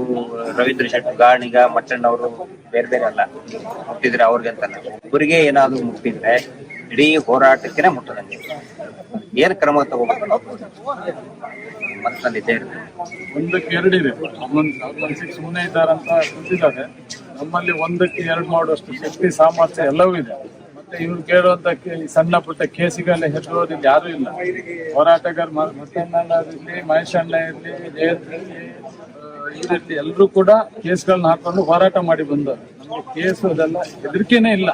ರವೀಂದ್ರ ಶೆಟ್ರು, ಗಾಣಿಗ, ಮಟ್ಟಣ್ಣವರು ಬೇರೆ ಅಲ್ಲ, ಮುಟ್ಟಿದ್ರೆ ಅವ್ರಿಗಂತಲ್ಲ. ಇವರಿಗೆ ಏನಾದ್ರು ಮುಟ್ಟಿದ್ರೆ ಇಡೀ ಹೋರಾಟಕ್ಕೇನೆ ಮುಟ್ಟದಂಗೆ. ಏನ್ ಕ್ರಮ ತಗೋಬೇಕು ಮನಸ್ಸಿನಲ್ಲಿ ಇದ್ದೇ ಇರ್ತದೆ. ಒಂದಕ್ಕೆ ಎರಡಿದೆ, ಮನಸ್ಸಿಗೆ ಸುಮ್ಮನೆ ಇದ್ದಾರಂತ ಕೂತಿದ್ದಾರೆ. ನಮ್ಮಲ್ಲಿ 1ಕ್ಕೆ 2 ಮಾಡುವಷ್ಟು ಶಕ್ತಿ ಸಾಮರ್ಥ್ಯ ಎಲ್ಲವೂ ಇದೆ. ಮತ್ತೆ ಮತ್ತೆ ಇವ್ರು ಕೇಳುವಂತ ಸಣ್ಣ ಪುಟ್ಟ ಕೇಸಿಗೆಲ್ಲ ಹೆದರೋದಿಲ್ಲ ಯಾರು ಇಲ್ಲ. ಹೋರಾಟಗಾರ ಮತ್ತಣ್ಣಲ್ಲಿ ಮಹೇಶ್ ಅಣ್ಣ ಇರ್ಲಿ, ಜಯಂತ್ ಇರ್ಲಿ, ಇದಿರ್ಲಿ, ಎಲ್ಲರೂ ಕೂಡ ಕೇಸ್ಗಳನ್ನ ಹಾಕೊಂಡು ಹೋರಾಟ ಮಾಡಿ ಬಂದವರು. ನಮ್ಗೆ ಕೇಸು ಅದೆಲ್ಲ ಹೆದರಿಕೆನೇ ಇಲ್ಲ.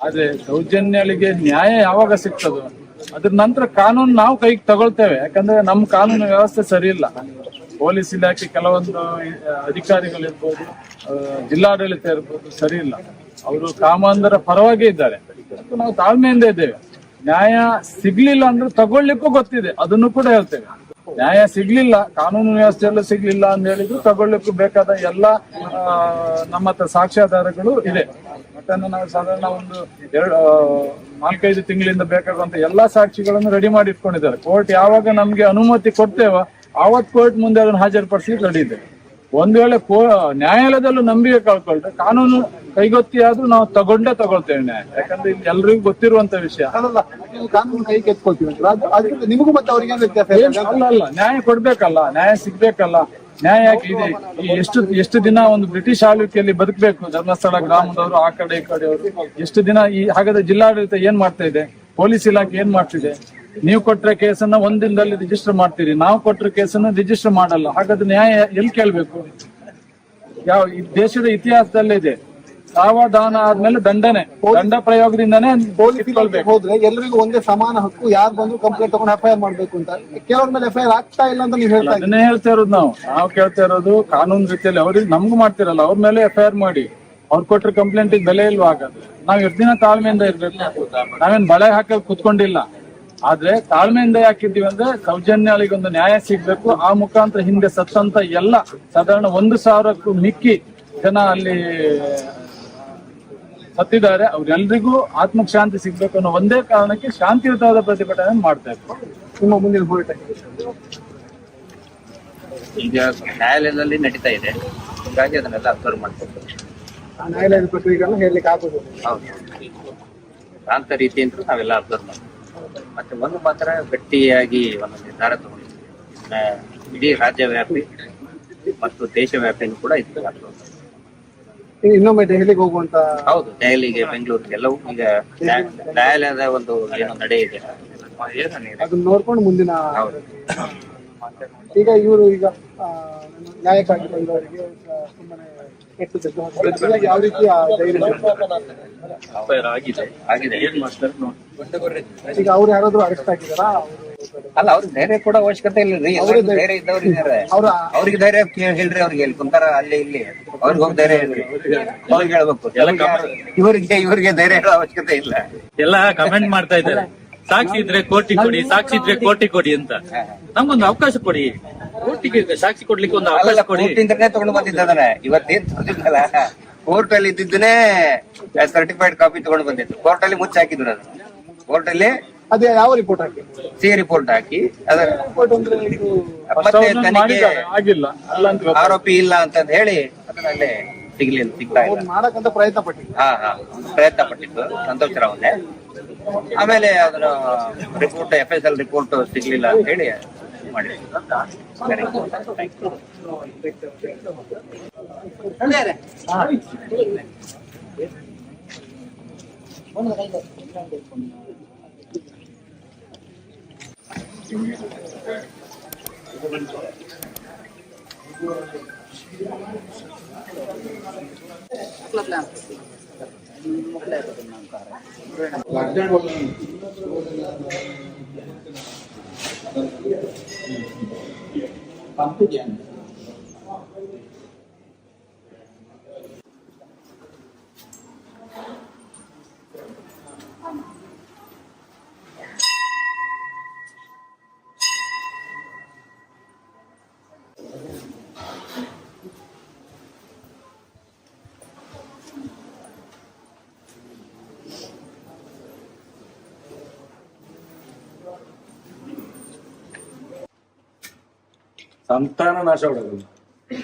ಆದ್ರೆ ದೌರ್ಜನ್ಯಗಳಿಗೆ ನ್ಯಾಯ ಯಾವಾಗ ಸಿಗ್ತದೋ ಅದ್ರ ನಂತರ ಕಾನೂನು ನಾವು ಕೈಗೆ ತಗೊಳ್ತೇವೆ. ಯಾಕಂದ್ರೆ ನಮ್ಮ ಕಾನೂನು ವ್ಯವಸ್ಥೆ ಸರಿ ಇಲ್ಲ. ಪೊಲೀಸ್ ಇಲಾಖೆ ಕೆಲವೊಂದು ಅಧಿಕಾರಿಗಳಿರ್ಬೋದು, ಜಿಲ್ಲಾಡಳಿತ ಇರ್ಬೋದು, ಸರಿ ಇಲ್ಲ. ಅವರು ಕಾಮಾಂಧರ ಪರವಾಗಿ ಇದ್ದಾರೆ. ನಾವು ತಾಳ್ಮೆಯಿಂದ ಇದ್ದೇವೆ. ನ್ಯಾಯ ಸಿಗ್ಲಿಲ್ಲ ಅಂದ್ರೆ ತಗೊಳ್ಲಿಕ್ಕೂ ಗೊತ್ತಿದೆ, ಅದನ್ನು ಕೂಡ ಹೇಳ್ತೇವೆ. ನ್ಯಾಯ ಸಿಗ್ಲಿಲ್ಲ, ಕಾನೂನು ವ್ಯವಸ್ಥೆಯಲ್ಲೂ ಸಿಗ್ಲಿಲ್ಲ ಅಂತ ಹೇಳಿದ್ರು ತಗೊಳ್ಲಿಕ್ಕೂ ಬೇಕಾದ ಎಲ್ಲ ನಮ್ಮ ಹತ್ರ ಸಾಕ್ಷ್ಯಾಧಾರಗಳು ಇದೆ. ಮತ್ತೆ ನಾವು ಸಾಧಾರಣ ಒಂದು 4-5 ತಿಂಗಳಿಂದ ಬೇಕಾಗುವಂತ ಎಲ್ಲಾ ಸಾಕ್ಷಿಗಳನ್ನು ರೆಡಿ ಮಾಡಿ ಇಟ್ಕೊಂಡಿದ್ದಾರೆ. ಕೋರ್ಟ್ ಯಾವಾಗ ನಮ್ಗೆ ಅನುಮತಿ ಕೊಡ್ತೇವೋ ಆವತ್ ಕೋರ್ಟ್ ಮುಂದೆ ಅದನ್ನು ಹಾಜರುಪಡಿಸ್ಲಿಕ್ಕೆ ರೆಡಿ ಇದೆ. ಒಂದ್ ವೇಳೆ ನ್ಯಾಯಾಲಯದಲ್ಲೂ ನಂಬಿಕೆ ಕಳ್ಕೊಳ್ರೆ ಕಾನೂನು ಕೈಗೊತ್ತಿ ಆದ್ರೂ ನಾವು ತಗೊಳ್ತೇವೆ ನ್ಯಾಯ. ಯಾಕಂದ್ರೆ ಇಲ್ಲಿ ಎಲ್ರಿಗೂ ಗೊತ್ತಿರುವಂತ ವಿಷಯ ಅಲ್ಲ, ನೀವು ಕಾನೂನು ಕೈ ಕೆತ್ಕೊಳ್ತೀವಿ ಅದಕ್ಕೆ ನಿಮಗೂ ಮತ್ತೆ ಅವರಿಗೆ ಅಲ್ಲ, ನ್ಯಾಯ ಕೊಡ್ಬೇಕಲ್ಲ, ನ್ಯಾಯ ಸಿಗ್ಬೇಕಲ್ಲ. ನ್ಯಾಯ ಇದೆ. ಎಷ್ಟು ದಿನ ಒಂದು ಬ್ರಿಟಿಷ್ ಆಳ್ವಿಕೆಯಲ್ಲಿ ಬದುಕಬೇಕು ಧರ್ಮಸ್ಥಳ ಗ್ರಾಮದವರು, ಆ ಕಡೆ ಈ ಕಡೆಯವರು ಎಷ್ಟು ದಿನ? ಹಾಗಾದ್ರೆ ಜಿಲ್ಲಾಡಳಿತ ಏನ್ ಮಾಡ್ತಾ ಇದೆ? ಪೊಲೀಸ್ ಇಲಾಖೆ ಏನ್ ಮಾಡ್ತಿದೆ? ನೀವು ಕೊಟ್ರೆ ಕೇಸನ್ನ ಒಂದಿನದಲ್ಲಿ ರಿಜಿಸ್ಟರ್ ಮಾಡ್ತೀರಿ, ನಾವು ಕೊಟ್ರೆ ಕೇಸನ್ನ ರಿಜಿಸ್ಟರ್ ಮಾಡಲ್ಲ. ಹಾಗಾದ್ರೆ ನ್ಯಾಯ ಎಲ್ಲಿ ಕೇಳ್ಬೇಕು? ಯಾವ ದೇಶದ ಇತಿಹಾಸದಲ್ಲಿದೆ, ಸಾವಧಾನ ಆದ್ಮೇಲೆ ದಂಡ ಪ್ರಯೋಗದಿಂದಾನೇ ಹೋದ್ರೆ ಎಲ್ಲರಿಗೂ ಒಂದೇ ಸಮಾನ ಹಕ್ಕು. ಯಾರು ಬಂದ್ರು ಕಂಪ್ಲೇಂಟ್ ತಗೊಂಡು FIR ಮಾಡ್ಬೇಕು ಅಂತ. ಕೆಲವ್ರ ಮೇಲೆ FIR ಆಗ್ತಾ ಇಲ್ಲ ಅಂತ ನೀವು ಹೇಳ್ತಾ ಅದನ್ನೇ ಹೇಳ್ತಾ ಇರೋದು. ನಾವು ಕೇಳ್ತಾ ಇರೋದು ಕಾನೂನು ರೀತಿಯಲ್ಲಿ ಅವ್ರಿಗೆ ನಮ್ಗೂ ಮಾಡ್ತಿರಲ್ಲ, ಅವ್ರ ಮೇಲೆ FIR ಮಾಡಿ. ಅವ್ರು ಕೊಟ್ರೆ ಕಂಪ್ಲೇಂಟ್ ಬೆಲೆ ಇಲ್ವಾ? ಹಾಗಾದ್ರೆ ನಾವ್ ಎಷ್ಟು ದಿನ ತಾಳ್ಮೆಯಿಂದ ಇರ್ಬೇಕು? ನಾವೇನ್ ಬಳೆ ಹಾಕಿ ಕುತ್ಕೊಂಡಿಲ್ಲ. ಆದ್ರೆ ತಾಳ್ಮೆಯಿಂದ ಯಾಕಿದ್ದೀವಿ ಅಂದ್ರೆ ಸೌಜನ್ಯಗಳಿಗೊಂದು ನ್ಯಾಯ ಸಿಗ್ಬೇಕು. ಆ ಮುಖಾಂತರ ಹಿಂದೆ ಸತ್ತಂತ ಎಲ್ಲ ಸಾಧಾರಣ 1,000ಕ್ಕೂ ಮಿಕ್ಕಿ ಜನ ಅಲ್ಲಿ ಸತ್ತಿದ್ದಾರೆ. ಅವ್ರೆಲ್ರಿಗೂ ಆತ್ಮಕ್ ಶಾಂತಿ ಸಿಗ್ಬೇಕು ಅನ್ನೋ ಒಂದೇ ಕಾರಣಕ್ಕೆ ಶಾಂತಿಯುತವಾದ ಪ್ರತಿಭಟನೆ ಮಾಡ್ತಾ ಇದ್ದಾರೆ. ನಿಮ್ಮ ಮುಂದಿನ ಹೋರಾಟ ಈಗ ನ್ಯಾಯಾಲಯದಲ್ಲಿ ನಡೀತಾ ಇದೆ, ಹೀಗಾಗಿ ಅದನ್ನೆಲ್ಲ ಅಬ್ಸರ್ವ್ ಮಾಡ್ಬೇಕು. ನ್ಯಾಯಾಲಯದ ಪ್ರಕ್ರಿಯೆಗಳನ್ನ ಹೇಳಲಿಕ್ಕೆ ಆಗೋದು. ಹೌದು, ಶಾಂತ ರೀತಿಯಿಂದ ನಾವೆಲ್ಲ ಅಬ್ಸರ್ವ್ ಮಾಡ್ತೀವಿ. ಮತ್ತೆ ಒಂದು ಮಾತ್ರ ಗಟ್ಟಿಯಾಗಿ ಒಂದು ನಿರ್ಧಾರ ತಗೊಂಡಿದ್ದೀವಿ. ಇಡೀ ರಾಜ್ಯವ್ಯಾಪಿ ಮತ್ತು ದೇಶವ್ಯಾಪಿನೂ ಕೂಡ ಇದು ಇನ್ನೊಮ್ಮೆ ದೆಹಲಿಗೆ ಹೋಗುವಂತ. ಹೌದು, ದೆಹಲಿಗೆ, ಬೆಂಗಳೂರಿಗೆ ಎಲ್ಲವೂ ಈಗ ನ್ಯಾಯಾಲಯದ ಒಂದು ಏನು ನಡೆ ಇದೆ ಅದನ್ನ ನೋಡ್ಕೊಂಡು ಮುಂದಿನ. ಈಗ ಇವರು ನ್ಯಾಯಕ್ಕಾಗಿ ಬಂದವರಿಗೆ ಸುಮ್ಮನೆ ಯಾವ ರೀತಿ ಈಗ ಅವ್ರು ಯಾರಾದ್ರೂ ಅರೆಸ್ಟ್ ಆಗಿದಾರಾ? ಅಲ್ಲ, ಅವ್ರಿಗೆ ಧೈರ್ಯ ಕೂಡ ಅವಶ್ಯಕತೆ ಇಲ್ಲ ರೀ. ಧೈರ್ಯ ಇದ್ದವ್ರು ಇದ್ದಾರೆ, ಅವ್ರಿಗೆ ಧೈರ್ಯ ಹೇಳ್ರಿ. ಅವ್ರಿಗೆ ಎಲ್ಲಿ ಕುಂತಾರ ಅಲ್ಲಿ ಇಲ್ಲಿ ಅವ್ರಿಗೆ ಹೋಗಿ ಧೈರ್ಯ ಹೇಳ್ರಿ, ಅವ್ರಿಗೆ ಹೇಳ್ಬೇಕು. ಇವ್ರಿಗೆ ಧೈರ್ಯ ಹೇಳೋ ಅವಶ್ಯಕತೆ ಇಲ್ಲ. ಎಲ್ಲ ಕಮೆಂಟ್ ಮಾಡ್ತಾ ಇದ್ದಾರೆ, ಸಾಕ್ಷಿ ಇದ್ರೆ ಕೋಟಿ ಕೊಡಿ, ಸಾಕ್ಷಿ ಇದ್ರೆ ಕೋಟಿ ಕೊಡಿ ಅಂತ. ನಮ್ಗೊಂದು ಅವಕಾಶ ಕೊಡಿ, ಕೋರ್ಟಿಗೆ ಸಾಕ್ಷಿ ಕೊಡ್ಲಿಕ್ಕೆ ಒಂದು ಅವಕಾಶ ಕೊಡಿ. ಕೋರ್ಟಿಂದನೇ ತಗೊಂಡು ಬಂದಿದ್ದಾನೆ. ಇವತ್ತೇನ್ ತಂದಿದ್ದಲ್ಲ, ಕೋರ್ಟ್ ಅಲ್ಲಿ ಇದ್ದಿದ್ದನ್ನೇ ಸರ್ಟಿಫೈಡ್ ಕಾಪಿ ತಗೊಂಡು ಬಂದಿದ್ದು. ಕೋರ್ಟ್ ಅಲ್ಲಿ ಮುಚ್ಚಿ ಹಾಕಿದ್ರು. ಅದು ಕೋರ್ಟ್ ಅಲ್ಲಿ ಅದೇ ಯಾವ ರಿಪೋರ್ಟ್ ಹಾಕಿ ಸಿ ರಿಪೋರ್ಟ್ ಹಾಕಿ ಅದರ ಆರೋಪಿ ಇಲ್ಲ ಅಂತ ಹೇಳಿ ಅದನ್ನಲ್ಲೇ ಸಿಗ್ತಾ ಇಲ್ಲ. ಮಾಡಕ್ಕಂತ ಪ್ರಯತ್ನ ಪಟ್ಟಿದ್ದು. ಪ್ರಯತ್ನ ಪಟ್ಟಿದ್ದು ಸಂತೋಷ್ ರಾವ್ನೇ. ಆಮೇಲೆ ಅದನ್ನ ರಿಪೋರ್ಟ್ FSL ರಿಪೋರ್ಟ್ ಸಿಗ್ಲಿಲ್ಲ ಅಂತ ಹೇಳಿ ಮಾಡಿ. ಸಂತಾನ ನಾಶ ಮಾಡೋದಿಲ್ಲ.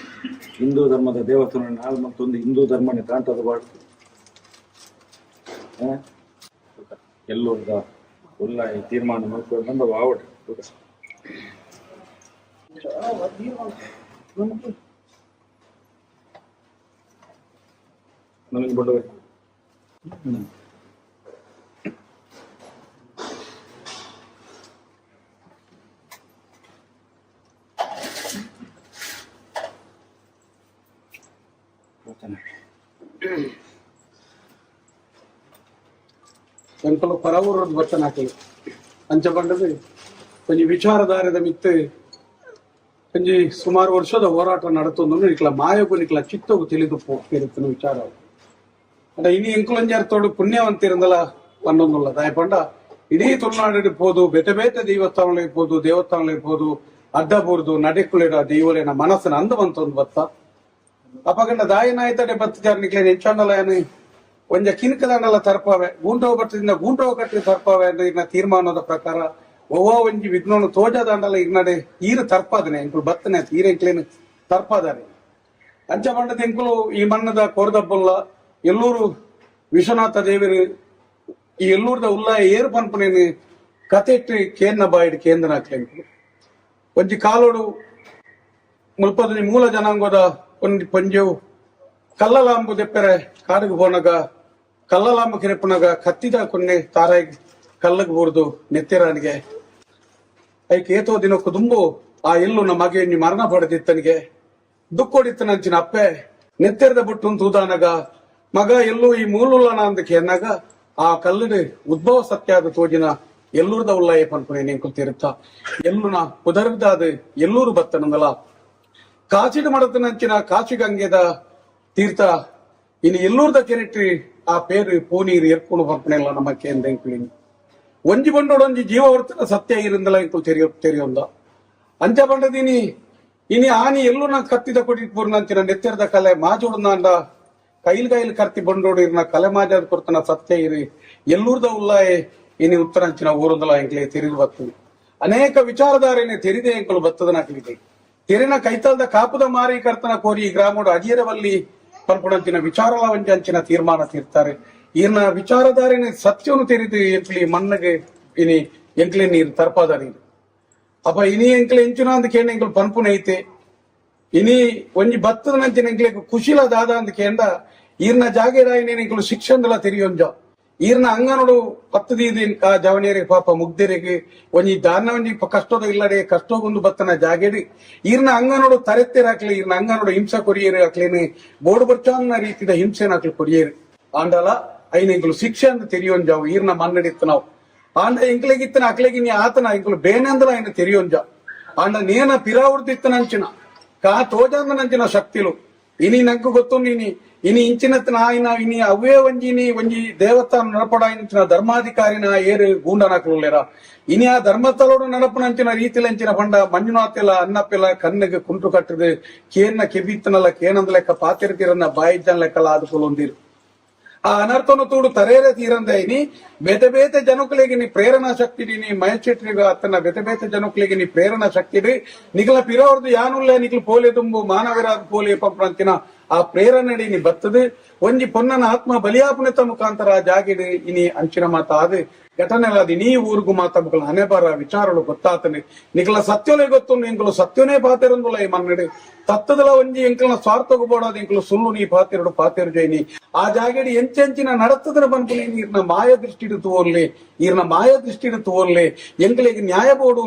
ಹಿಂದೂ ಧರ್ಮದ ದೇವತನ ನಾಲ್ ಮತ್ತೊಂದು ಹಿಂದೂ ಧರ್ಮನೇ ಕಾಣ್ತದ ಬಾಡು ಎಲ್ಲೋ ಉಲ್ಲ ತೀರ್ಮಾನ ಮಾಡ್ಕೊಂಡು ಬಂದ ಆವಡ್ ನನಗೆ ಬಡವೆ ಎಂಕಲು ಪರವೂರದ ಬತ್ತನಾಕಲು ಅಂಚ ಪಂಡದು ಕೊಂಚ ವಿಚಾರಧಾರದ ಮಿತ್ತು ಕೊಂಚ ಸುಮಾರು ವರ್ಷದ ಹೋರಾಟ ನಡತೊಂದು ನಿಕ್ಲ ಮಾಯಗು ನಿಕ್ಲ ಚಿತ್ತವು ತಿಳಿದು ಹೋಗ್ತಿರುತ್ತನ ವಿಚಾರ ಅಡ ಇನಿ ಎಂಕುಲಂಜಾರ್ತೋಡು ಪುಣ್ಯವಂತಿರಂದಲ ಪನ್ನೊಂದುಲ್ಲ ದಾಯ ಪಂಡ ಇಡೀ ತುಳುನಾಡು ಪೋದು ಬೇತೆ ಬೇತೆ ದೇವಸ್ಥಾನಗಳು ಪೋದು ಅಡ್ಡಬೂರ್ದು ನಡೆಕುಳಿಡ ದೈವಲೇನ ಮನಸ್ಸಿನ ಅಂದವಂತೊಂದು ಬತ್ತ ಅಪಗಂಡ ದಾಯನಾಯ್ತಡೆ ಬತ್ತಿದಾರ ನಿಕ್ಲೆ ನೆಂಚಾಂಡಲಯನ ಒಂಜ ಕಿನ್ಕದಂಡಲ ತರ್ಪವೆ ಗೂಂಟೋ ಬಟ್ಟದಿಂದ ಗೂಂಟೋ ಕಟ್ಟಿ ತರ್ಪವೆ ಅಂದ್ರೆ ಇನ್ನ ತೀರ್ಮಾನದ ಪ್ರಕಾರ ಒವ್ವ ಒಂಜಿ ವಿಘ್ನೋನು ತೋಜದಂಡಲ ಇರ್ನಡೆ ಈರು ತರ್ಪಾದನೆ ಎಂಕುಲು ಬತ್ತನೆ ಈರ ಎಂಕ್ಲೇನು ತರ್ಪಾದಾರೆ ಅಂಚ ಬಂಡದ ಎಂಕುಲು ಈ ಮಣ್ಣದ ಕೋರ್ದಬ್ಬುಲ್ಲ ಎಲ್ಲೂರು ವಿಶ್ವನಾಥ ದೇವರು ಈ ಎಲ್ಲೂರ್ದ ಉಲ್ಲಾಯ ಏರು ಪನ್ಪನೇನು ಕತೆಟ್ಟು ಕೇಂದ್ರ ಬಾಯಿಡ್ ಕೇಂದ್ರ ಹಾಕ್ಲೆಂಕು ಒಂಜಿ ಕಾಲೋಡು ಮುಲ್ಪದ ಮೂಲ ಜನಾಂಗದ ಒಂದು ಪಂಜವು ಕಲ್ಲಲಾಂಬು ದೆಪ್ಪರೆ ಕಾಡಿಗೆ ಹೋನಗ ಕಲ್ಲಲಾಂಬು ಕಿರೆಪುನಗ ಕತ್ತಿದ ಕೊನ್ನೆ ತಾರಾಯಿ ಕಲ್ಲಗೆ ಬೂರ್ದು ನೆತ್ತಿರಾನಿಗೆ ಐಕೆ ಏತೋ ದಿನಕ್ಕೂ ದುಂಬು ಆ ಎಲ್ಲು ನಮ್ಮ ಮಗೆ ಮರಣ ಪಡೆದಿತ್ತನಿಗೆ ದುಕ್ಕೊಡಿತ್ತನಂಚಿನ ಅಪ್ಪೆ ನೆತ್ತೆರದ ಬಿಟ್ಟು ತೂದಾನಗ ಮಗ ಎಲ್ಲೂ ಈ ಮೂಲುಲ್ಲನ ಅಂದಕ್ಕೆ ಎನ್ನಾಗ ಆ ಕಲ್ಲುಡು ಉದ್ಭವ ಸತ್ಯಾದ ತೋಜಿನ ಎಲ್ಲೂರ್ದ ಉಲ್ಲಾಯ ಪನ್ಪುನೆ ನೆಂಕುತ್ತಿರುತ್ತ ಎಲ್ಲುನ ಪುದರ್ದಾದ ಎಲ್ಲೂರು ಬತ್ತನಂದಲ ಕಾಚಿಡು ಮಡತನಂಚಿನ ಕಾಚಿಗಂಗೆದ ತೀರ್ಥ ಇನ್ನು ಎಲ್ಲೂರ್ದ ಕೆರೆಟ್ರಿ ಆ ಪೇರು ಪೂನೀರು ಎರ್ಕೊಂಡು ಪನ್ಪನೆಲ್ಲ ನಮ್ಮ ಕೇಂದ್ರ ಎಂಕುಳಿನಿ ಒಂಜಿ ಬಂಡೋಡೊಂಜಿ ಜೀವವರ್ತನ ಸತ್ಯ ಇರಿಂದಲ ಎಂಕುಲು ತೆರೆಯೊಂದ ಅಂಚ ಬಂಡದಿನಿ ಇನಿ ಆನಿ ಎಲ್ಲೂ ಕತ್ತಿದ ಕೊಟ್ಟಿಪೂರ್ನಂಚಿನ ನೆತ್ತೆರದ ಕಲೆ ಮಾಜೋಡಂದ ಕೈಲ್ ಕರ್ತಿ ಬಂಡೋಡು ಇರ್ನ ಕಲೆ ಮಾಜಾದ ಕೊರ್ತನ ಸತ್ಯ ಇರಿ ಎಲ್ಲೂರ್ದ ಉಲ್ಲಾಯೆ ಇನಿ ಉತ್ತರಂಚಿನ ಊರುಂದಲ ಎಂಕ್ಲೆ ತೆರೆದು ಬರ್ತದೆ ಅನೇಕ ವಿಚಾರಧಾರೆನೆ ತೆರಿದೆ ಎಂಕಲು ಬತ್ತದ ನಾಕಲಿದೆ ತೆರಿನ ಕೈತಲ್ದ ಕಾಪುದ ಮಾರಿ ಕರ್ತನ ಕೋರಿ ಈ ಗ್ರಾಮೋಡು ಅಡಿಯರವಲ್ಲಿ ಪನ್ಪುಣಂಚಿನ ವಿಚಾರಲ ಒಂಜಿ ಅಂಚಿನ ತೀರ್ಮಾನ ತೀರ್ತಾರೆ ಈರ್ನ ವಿಚಾರಧಾರೆನೆ ಸತ್ಯವನ್ನು ತೆರಿದು ಎಂಕ್ಲಿ ಮಣ್ಣಗೆ ಇನಿ ಎಂಕ್ಲೆ ನೀರು ತರ್ಪಾದ ನೀರು ಅಪ್ಪ ಇನಿ ಎಂಕ್ಲೆ ಎಂಚಿನ ಅಂದ ಕೇಂದ್ರ ಎಂಕ್ಲು ಪನ್ಪುನ ಐತೆ ಇನಿ ಒಂಜಿ ಬತ್ತದ ನಂಚಿನ ಎಂಕ್ಲೆ ಖುಷಿಲ ದಾದ ಅಂದ ಕೇಂದ್ರ ಈರ್ನ ಜಾಗೇರಾಯಿನ ಎಂಕ್ಲು ಶಿಕ್ಷಣದಲ್ಲ ತೆರಿಯೊಂಜ ಈರ್ನ ಅಂಗನೋಡು ಪತ್ತದೀದಿ ಆ ಜವನಿಯರಿಗೆ ಪಾಪ ಮುಗ್ದರಿಗೆ ಒಂಜಿ ದಾನ ಒಂಜಿ ಕಷ್ಟದ ಇಲ್ಲಡೆ ಕಷ್ಟಗೊಂದು ಬತ್ತನ ಜಾಗೇಡಿ ಈರ್ನ ಅಂಗನೋಡು ತರೆತ್ತೇರ್ ಹಾಕ್ಲಿ ಈರ್ನ ಅಂಗನೋಡು ಹಿಂಸೆ ಕೊರಿಯೇರು ಹಾಕ್ಲೇನೆ ಬೋರ್ಡು ಬರ್ಚಾನ್ನ ರೀತಿಯ ಹಿಂಸೆನ ಹಾಕ್ಲಿ ಕೊರಿಯೇರು ಆಂಡಲ ಐನ ಎಂಕ್ಲು ಶಿಕ್ಷೆ ಅಂತ ತೆರಿಯೊಂಜಾವು ಈರ್ನ ಮನ್ನಡಿತ್ತು ನಾವು ಆಂಡ ಎಂಕ್ಲೆಗಿತ್ತನ ಅಕ್ಲೆಗಿನಿ ಆತನ ಎಂಕ್ಲು ಬೇನೆಂದಲ ಐನ ತೆರಿಯೊಂಜ ಆಂಡ ನೇನ ಪಿರಾವೃತ್ತಿತ್ತನಂಚಿನ ಕಾ ತೋಜಂದನಂಚಿನ ಶಕ್ತಿಲು ಇನಿ ನಂಕು ಗೊತ್ತು ನೀನಿ ಇನಿ ಇಂಚಿನತ್ನ ಆಯ್ನ ಇನಿ ಅವೇ ಒಂಜಿ ದೇವಸ್ಥಾನ ನಡಪಡ ಇಂಚಿನ ಧರ್ಮಾಧಿಕಾರಿನ ಏರು ಗೂಂಡನಾಕುಲೇರ ಇನಿ ಆ ಧರ್ಮಸ್ಥಳೋಡು ನಡಪನಂಚಿನ ರೀತಿಲಂಚಿನ ಪಂಡ ಮಂಜುನಾಥೆಲ್ಲ ಅನ್ನಪ್ಪೆಲ್ಲ ಕಣ್ಣಿಗೆ ಕುಂಟು ಕಟ್ಟದು ಕೇನ್ನ ಕೆಬಿತ್ತನಲ್ಲ ಕೇನಂದ ಲೆಕ್ಕ ಪಾತಿರ್ತಿರನ್ನ ಬಾಯಿಜನ್ ಲೆಕ್ಕಲ್ಲ ಆದುಕೊಳ್ಳೊಂದಿರು ಆ ಅನರ್ಥನು ತೂಡು ತರೇರೆ ತೀರಂದ ಇನಿ ಬೇತೆ ಬೇತೆ ಜನಕುಲಿಗೆ ನೀ ಪ್ರೇರಣಾ ಶಕ್ತಿ ನೀ ಮಯಚೆಟ್ರಿಗ ಅತ್ತನ ಬೇತೆ ಬೇತೆ ಜನಕುಲಿಗೆ ನೀ ಪ್ರೇರಣಾ ಶಕ್ತಿ ನಿಖಲ ಪಿರೋರ್ದು ಯಾನುಲ್ಲ ನಿಖಲು ಪೋಲೆ ತುಂಬು ಮಾನವರಾದ ಪೋಲೆ ಪಂಪಂತಿನ ಆ ಪ್ರೇರಣೆ ನೀ ಬತ್ತದು ಒಂಜಿ ಪೊನ್ನನ ಆತ್ಮ ಬಲಿಯಾಪನತ ಮುಖಾಂತರ ಜಾಗಿಡು ಇನಿ ಅಂಚಿನ ಮಾತ ಆದ ಘಟನೆಲಾದಿ ನೀ ಊರ್ಗು ಮಾತ ಮುಖಲ ಹಣೆಬರ ವಿಚಾರಗಳು ಗೊತ್ತಾತನೆ ನಿಖಲ ಸತ್ಯಲೇ ಗೊತ್ತು ಎಂಕಲು ಸತ್ಯನೇ ಪಾತಿರಂದುಲ್ಲ ಈ ಮನ್ನಡೆ ತತ್ತದಲ ಒಂಜಿ ಎಂಕಲ್ನ ಸ್ವಾರ್ಥಗೂ ಬೋಡಾದ ಎಂಕಲು ಸುಳ್ಳು ನೀ ಪಾತಿರಡು ಪಾತಿರು ಜೈನಿ ಆ ಜಾಗಡಿ ಎಂಚೆಂಚಿನ ನಡತದನ ಬಂದು ಈರ್ನ ಮಾಯ ದೃಷ್ಟಿಡು ತೋರ್ಲೆ ಈರ್ನ ಮಾಯ ದೃಷ್ಟಿಡು ತೋರ್ಲೆ ಎಂಕಲಿಗೆ ನ್ಯಾಯ ಬೋಡು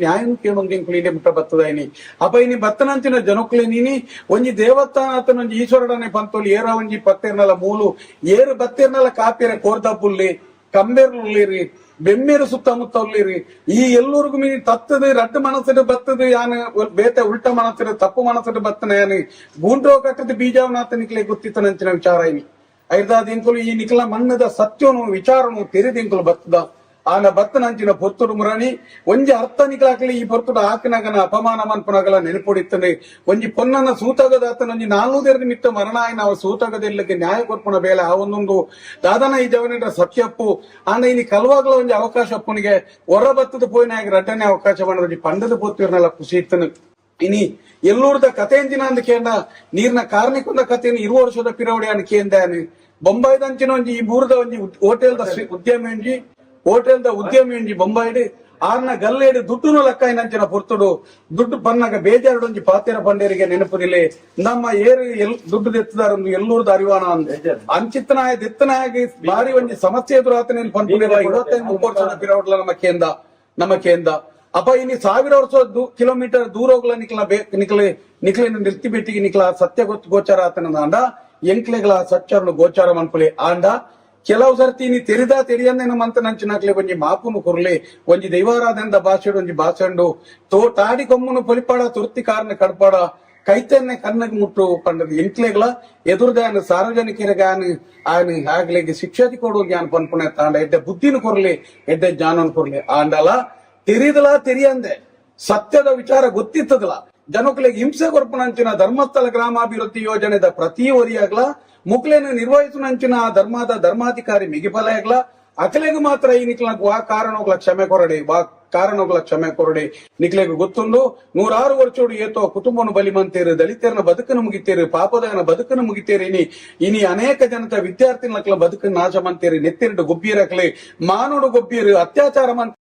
ನ್ಯಾಯನು ಕೇಳೊಂದು ಎಂಕಲು ಇಡೆ ಮುಟ್ಟ ಬತ್ತದಾಯಿನಿ ಅಪ ಇನಿ ಬತ್ತನಂಚಿನ ಜನಕುಲೆ ನೀನಿ ಒಂಜಿ ದೇವಸ್ಥಾನ ಆತನ ಒಂಜಿ ಈಶ್ವರಡನೆ ಪಂತೋಲಿ ಏರ ಒಂಜಿ ಪತ್ತೇರ್ನಲ ಮೂಲು ಏರು ಬತ್ತೇರ್ನಲ ಕಾಪಿರ ಕೋರ್ದಬ್ಬುಲ್ಲಿ ಕಂಬೇರ್ಲಿ ಬೆಮ್ಮೇರು ಸುತ್ತಮುತ್ತ ಉಳ್ಳಿರಿ ಈ ಎಲ್ಲರಿಗೂ ಮೀ ತತ್ತದು ರಟ್ಟು ಮನಸ್ಸಿಡು ಬತ್ತದು ಯಾನು ಬೇತೆ ಉಲ್ಟ ಮನಸ್ಸಿಡು ತಪ್ಪು ಮನಸ್ಸಿಡು ಬತ್ತನ ಯಾನು ಗೂಂಡೋ ಕಟ್ಟದ ಬೀಜವನಾಥ ನಿಕ್ಲೆ ಗೊತ್ತಿತ್ತ ನಂಚಿನ ವಿಚಾರ ಇನಿ ಐದಾದ ಇಂಕಲು ಈ ನಿಖಲ ಮಣ್ಣದ ಸತ್ಯನು ವಿಚಾರನು ತೆರೆದು ಇಂಕಲು ಬತ್ತದ ಆನ ಬತ್ತನಂಚಿನ ಪೊರ್ತುಡು ಮುರಾಣಿ ಒಂಜಿ ಅರ್ಥ ನಿಖಲಾಕಲಿ ಈ ಪೊರ್ತುಡು ಆಕನಗನ ಅಪಮಾನ ಮನ್ಪುನಗಲ ನೆನಪುಡಿತ್ತನೆ ಒಂಜಿ ಪೊನ್ನನ ಸೂತಗದಾತನ ಒಂಜಿ 400 ಮಿತ್ತ ಮರಣಾಯಿನ ಅವ ಸೂತಗದೆಲ್ಲಕ್ಕೆ ನ್ಯಾಯ ಕೊರ್ಪುನ ಬೇಲೆ ಆ ಒಂದೊಂದು ದಾದನ ಈ ಜವನಿಂದ ಸತ್ಯಪ್ಪು ಆಂಡ ಇನಿ ಕಲ್ವಾಗ್ಲ ಒಂಜಿ ಅವಕಾಶ ಅಪ್ಪನಿಗೆ ಹೊರ ಬತ್ತದ ಪೋಯಿನಾಗ ರಡ್ಡನೆ ಅವಕಾಶ ಬಂದ ಪಂಡದ ಪೋತಿರ್ನೆಲ್ಲ ಖುಷಿ ಇತ್ತನು ಇನಿ ಎಲ್ಲೂರ್ದ ಕತೆ ಎಂಚಿನ ಅಂದ ಕೇಂದ್ರ ನೀರ್ನ ಕಾರ್ಮಿಕದ ಕಥೆಯನ್ನು 20 ವರ್ಷದ ಪಿರವಡಿ ಅನ್ ಕೇಂದ್ರ ಬೊಂಬಾಯ್ದಂಚಿನ ಒಂಜಿ ಈ ಮೂರದ ಒಂಜಿ ಹೋಟೆಲ್ದ ಉದ್ಯಮಿ ಒಂಜಿ ಬೊಂಬಾಯ್ಡ್ ಆರ್ನ ಗಲ್ಲೇಡು ದುಡ್ಡುನು ಲೆಕ್ಕಾಯಿನಂಚಿನ ಪೊರ್ತುಡು ದುಡ್ಡು ಪನ್ನಾಗ ಬೇಜಾರಡೊಂಜಿ ಪಾತೆರ ಪಂಡೇರಿಗೆ ನೆನಪುದಿಲೆ ನಮ್ಮ ಏರು ದುಡ್ಡು ದೆತ್ತದಾರೊಂದು ಎಲ್ಲೂರ್ದ ಅರಿವಾಣ ಅಂದೆ ಅಂಚಿತ್ತನಾಯ ದೆತ್ತನಾಗಿ ಬಾರಿ ಒಂಜಿ ಸಮಸ್ಯೆ ಎದುರಾತನ ಪಂಪುಡಿರ 25-30 ವರ್ಷದ ಪಿರವಡ್ಲ ನಮ್ಮ ಕೇಂದ್ರ ಅಪ ಇನಿ 1000 ವರ್ಷ ಕಿಲೋಮೀಟರ್ ದೂರ ಹೋಗ್ಲ ನಿಕ್ಲಿನ ನಿರ್ತಿ ಬೆಟ್ಟಿಗೆ ನಿಕ್ಲ ಸತ್ಯ ಗೋಚರ ಆತನ ಅಂಡ ಎಂಕ್ಲೆಗಳ ಸಚ್ಚರಳು ಗೋಚಾರ ಮನ್ಪುಲೆ ಆಂಡ ಕೆಲವು ಸರ್ತಿ ನೀ ತೆರಿಯಂದೆ ನಮ್ಮಂತ ನಂಚಿನಾಕ್ಲೆ ಒಂಜಿ ಮಾಪುನು ಕೊರ್ಲೆ ಒಂಜಿ ದೈವಾರಾಧನದ ಭಾಷೆಡು ಒಂಜಿ ಭಾಷೆಂಡು ತಾಡಿ ಕೊಮ್ಮುನು ಪೊಲಿಪಾಡ ತುರ್ತಿ ಕಾರಣ ಕಡ್ಪಾಡ ಕೈತನ್ನೆ ಕನ್ನಗೆ ಮುಟ್ಟು ಪಂಡದು ಎಂಕ್ಲೆಗಳ ಎದುರುದ ಸಾರ್ವಜನಿಕರಿಗೆ ಆಯ್ನ ಆಗ್ಲಿಗೆ ಶಿಕ್ಷತಿ ಕೊಡುವ ಜ್ಞಾನ ಪನ್ಪುಣೆ ತಾಂಡ ಎಡ್ಡೆ ಬುದ್ಧಿನ ಕೊರ್ಲಿ ಎಡ್ಡೆ ಜ್ಞಾನನ ಕೊರ್ಲಿ ಆಂಡಲ ತೆರಿಯಂದೆ ಸತ್ಯದ ವಿಚಾರ ಗೊತ್ತಿತ್ತದಲ್ಲ ಜನಗಳಿಗೆ ಹಿಂಸೆ ಕೊರ್ಪುನಂಚಿನ ಧರ್ಮಸ್ಥಳ ಗ್ರಾಮಾಭಿವೃದ್ಧಿ ಯೋಜನೆದ ಪ್ರತಿ ವರಿಯಾಗ್ಲ ಮುಕ್ಲೇನು ನಿರ್ವಹಿಸುನಂಚಿನ ಆ ಧರ್ಮದ ಧರ್ಮಾಧಿಕಾರಿ ಮಿಗಿಫಲೆಯಾಗ್ಲ ಅಕಲೆಗೆ ಮಾತ್ರ ಈ ನಿಕ್ಲಗ್ ವಾ ಕಾರಣಗಳ ಕ್ಷಮೆ ಕೊರಡೆ ನಿಕ್ಲೆಗೆ ಗೊತ್ತುಂಡು 106 ವರ್ಷೋಡು ಏತೋ ಕುಟುಂಬನು ಬಲಿಮಂತೇರು ದಲಿತರನ ಬದುಕನ್ನು ಮುಗಿತೇರು ಪಾಪದನ ಬದುಕನ್ನು ಮುಗಿತೇರು ಇನಿ ಅನೇಕ ಜನತ ವಿದ್ಯಾರ್ಥಿಗಳ ಬದುಕನ್ನು ನಾಶ ಮಂತೇರಿ ನೆತ್ತಿರಡು ಗೊಬ್ಬೀರಕ್ಲೆ ಮಾನೋಡು ಗೊಬ್ಬೀರು ಅತ್ಯಾಚಾರ ಮಂತ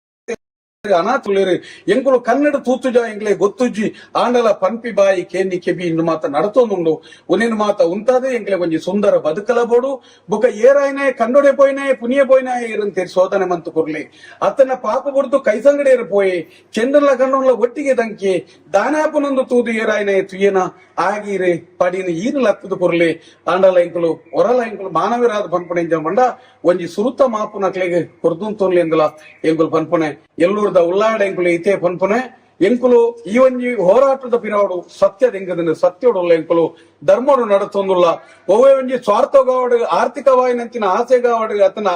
ಅನಾಥುಲೇರು ಎಂಕುಲು ಕನ್ನಡ ತೂತುಜ ಎಂಗ್ಲೆ ಗೊತ್ತುಜ್ಜಿ ಆಂಡಲ ಪನ್ಪಿ ಬಾಯಿ ಕೇಂದಿ ಕೆಬಿ ಇನ್ನು ಮಾತ ನಡತೋನುಂಡು ಉನಿನ ಮಾತ ಉಂಟಾದೆ ಎಂಗ್ಲೆ ಒಂಜಿ ಸುಂದರ ಬದುಕಲ ಬೋಡು ಬುಕ ಏರಾಯ್ನೆ ಕಂಡೊಡೆ ಪೋಯ್ನೆ ಪುನಿಯ ಪೋಯ್ನೆ ಇರಂತೇರಿ ಶೋಧನೆ ಮಂತು ಕೊರ್ಲಿ ಅತ್ತನ ಪಾಪ ಬುಡ್ದು ಕೈಸಂಗಡೇರು ಪೋಯಿ ಚಂದ್ರಲ ಕಣ್ಣುಲ ಒಟ್ಟಿಗೆ ದಂಕಿ ದಾನಾಪನೊಂದು ತೂದು ಏರಾಯ್ನೆ ತುಯ್ಯನ ಆಗಿರೆ ಪಡಿನ ಈನು ಲತ್ತದು ಕೊರ್ಲಿ ಆಂಡಲ ಎಂಕುಲು ಒರಲ ಎಂಕುಲು ಮಾನವರಾದ ಪನ್ಪುಣೆ ಮಂಡ ಒಂಜಿ ಸುರುತ ಮಾಪುನ ಕ್ಲೆಗೆ ಕೊರ್ದುನ್ ತೋರ್ಲಿ ಎಂದಲ ಎಂಕುಲು ಪನ್ಪುಣೆ ಎಲ್ಲೂರ್ದ ಉಳ್ಳಾಡ ಎಂಕುಲು ಇತೇ ಪನ್ಪುನೆ ಎಂಕುಲು ಈ ಒಂಜಿ ಹೋರಾಟದ ಪಿರಾವಡು ಸತ್ಯದ ಎಂಗದನ್ನು ಸತ್ಯೋಡುಲ್ಲ ಎಂಕುಲು ಧರ್ಮೋಡು ನಡತೊಂದುಲ್ಲ ಒವ್ವೇ ಒಂಜಿ ಸ್ವಾರ್ಥಗಾವಡು ಆರ್ಥಿಕವಾಯಿನಂಚಿನ ಆಸೆಗಾವಡು ಅತನ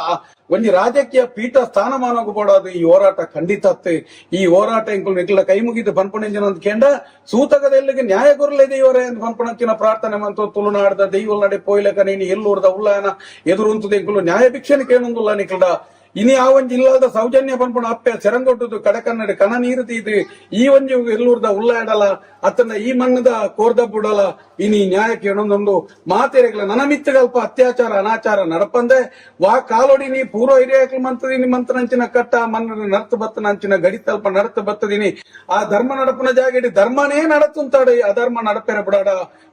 ಒಂಜಿ ರಾಜಕೀಯ ಪೀಠ ಸ್ಥಾನಮಾನಗೂ ಬೋಡಾದು ಈ ಹೋರಾಟ ಖಂಡಿತತ್ತೆ ಈ ಹೋರಾಟ ಎಂಕುಲು ನಿಕ್ಲ ಕೈ ಮುಗಿದು ಪನ್ಪುಣೆಂಜಿನ ಅಂತ ಕೇಂಡ ಸೂತಕದೆಲ್ಲಿಗೆ ನ್ಯಾಯ ಕೊರಲೆ ದೈವರೇ ಅಂತ ಪನ್ಪುಣಂಚಿನ ಪ್ರಾರ್ಥನೆ ಮಂತು ತುಳುನಾಡದ ದೈವಲ್ ನಡೆ ಪೋಯ್ಲಕ ನೀನು ಎಲ್ಲೂರ್ದ ಉಳ್ಳಾಯನ ಎದುರುಂತದ ಎಂಕುಲು ನ್ಯಾಯ ಭಿಕ್ಷೆನ ಕೇಳುಂದುಲ್ಲ ನಿಕ್ಲಡ ಇನಿ ಆ ಒಂಜಿ ಇಲ್ಲದ ಸೌಜನ್ಯ ಪನ್ಪುಣ ಅಪ್ಪೆ ಸೆರಂಗೊಟ್ಟದು ಕಡಕನ್ನಡ ಕಣ ನೀರು ತೀದು ಈ ಒಂಜಿ ಎಲ್ಲೂರ್ದ ಉಳ್ಳಾಡಲ ಅತನ ಈ ಮಣ್ಣದ ಕೋರ್ದ ಬುಡಲ ಇನಿ ನ್ಯಾಯಕ್ಕೆ ಎಣೊಂದೊಂದು ಮಾತೆರೆಗಳ ನನಮಿತ್ತಗಲ್ಪ ಅತ್ಯಾಚಾರ ಅನಾಚಾರ ನಡಪಂದೆ ವಾ ಕಾಲೋಡಿ ನೀ ಪೂರ್ವ ಹಿರಿಯಕಲ್ ಮಂತದಿನಿ ಮಂತ್ರನಂಚಿನ ಕಟ್ಟ ಮನ್ನ ನರ್ತ ಬತ್ತನಂಚಿನ ಗಡಿತಲ್ಪ ನಡತ ಬತ್ತದಿನಿ ಆ ಧರ್ಮ ನಡಪನ ಜಾಗಡಿ ಧರ್ಮನೇ ನಡತುಂತಾಡಿ ಅಧರ್ಮ ನಡಪೆರ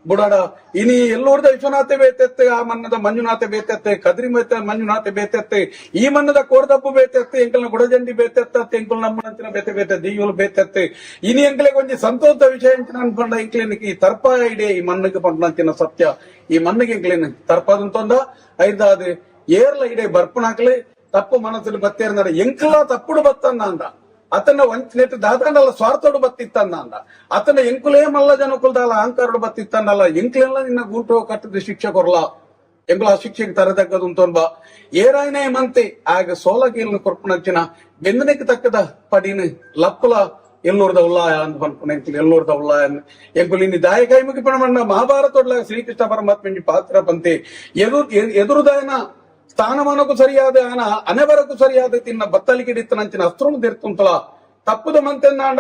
ಬುಡಾಡ ಇನಿ ಎಲ್ಲೂರ್ದ ವಿಶ್ವನಾಥೆ ಬೇತೆತ್ತೆ ಆ ಮನ್ನದ ಮಂಜುನಾಥೆ ಬೇತೆತ್ತೆ ಕದ್ರಿ ಮಂಜುನಾಥೆ ಬೇತೆತ್ತೆ ಈ ಮನ್ನದ ಕೋರ್ದಪ್ಪು ಬೇತೆತ್ತೆ ಎಂಕಲ್ನ ಗುಡಜಂಡಿ ಬೇತೆತ್ತೆ ಎಂಕಲ್ ನಮ್ಮನಂಚಿನ ಬೇತೆ ದೀವಲು ಬೇತೆತ್ತೆ ಇನಿ ಎಂಕಲಿಗೆ ಒಂಜಿ ಸಂತೋಷದ ವಿಷಯ ಅನ್ಕೊಂಡ ಎಂಕ್ಲೇನಿಗೆ ಈ ತರ್ಪ ಇಡೇ ಈ ಮಣ್ಣಿಗೆ ಪಂಪನಂಚಿನ ಸತ್ಯ ಈ ಮಣ್ಣಿಗೆ ಎಂಕ್ಲೇನು ತರ್ಪದಂತೊಂದ ಐದಾದ ಏರ್ಲ ಇಡೇ ಬರ್ಪನಾಕ್ಲೆ ತಪ್ಪು ಮನಸ್ಸಲ್ಲಿ ಬತ್ತೇರ್ನಾಡ ಎಂಕಲ ತಪ್ಪುಡು ಬತ್ತಂದ ಅಂದ ಅತನ ನೆಟ್ಟು ದಾದಾಂಡಲ್ಲ ಸ್ವಾರ್ಥೋಡು ಬತ್ತಿತ್ತಂದ ಅಂದ ಅತನ ಎಂಕುಲೇ ಮಲ್ಲ ಜನಕುಲ್ದಾಲ ಅಹಂಕಾರೋಡು ಬತ್ತಿತ್ತಂಡಲ್ಲ ಎಂಕ್ಲೆಲ್ಲ ನಿನ್ನ ಗೂಟು ಕಟ್ಟದ ಶಿಕ್ಷೆ ಕೊರ್ಲ ಎಂಕುಲ ಆ ಶಿಕ್ಷೆಗೆ ತರದಕ್ಕದು ಅಂತೊಂಬ ಏರಾಯ್ನೇ ಮಂತೆ ಆಗ ಸೋಲಗೇಲ್ನ ಕೊರ್ಪನಂಚಿನ ಬೆಂದನೆಗೆ ತಕ್ಕದ ಪಡಿನ ಲಪ್ಪಲ ಎಲ್ಲೂರ್ದ ಉಳ್ಳಾಯ ಅಂತ ಪನ್ಪುಣ ಎಂಕುಲು ಎಲ್ಲೂರ್ದ ಉಳ್ಳಾಯ ಎಂಕುಲು ಇನ್ನು ದಾಯ ಕೈ ಮುಗಿ ಪಣ ಮಹಾಭಾರತೊಡ್ಲ ಶ್ರೀಕೃಷ್ಣ ಪರಮಾತ್ಮ ಪಾತ್ರ ಪಂತೆ ಎದುರುದಾಯನ ಸ್ಥಾನಮಾನಕ್ಕೂ ಸರಿಯಾದ ಆನ ಅನೆಬರಕ್ಕೂ ಸರಿಯಾದ ತಿನ್ನ ಬತ್ತಲಿಗಿಡಿತ್ತನಂಚಿನ ಅಸ್ತ್ರನು ತೆರ್ತುಂತಲ ತಪ್ಪದ ಮಂತೆನ್ನಾಂಡ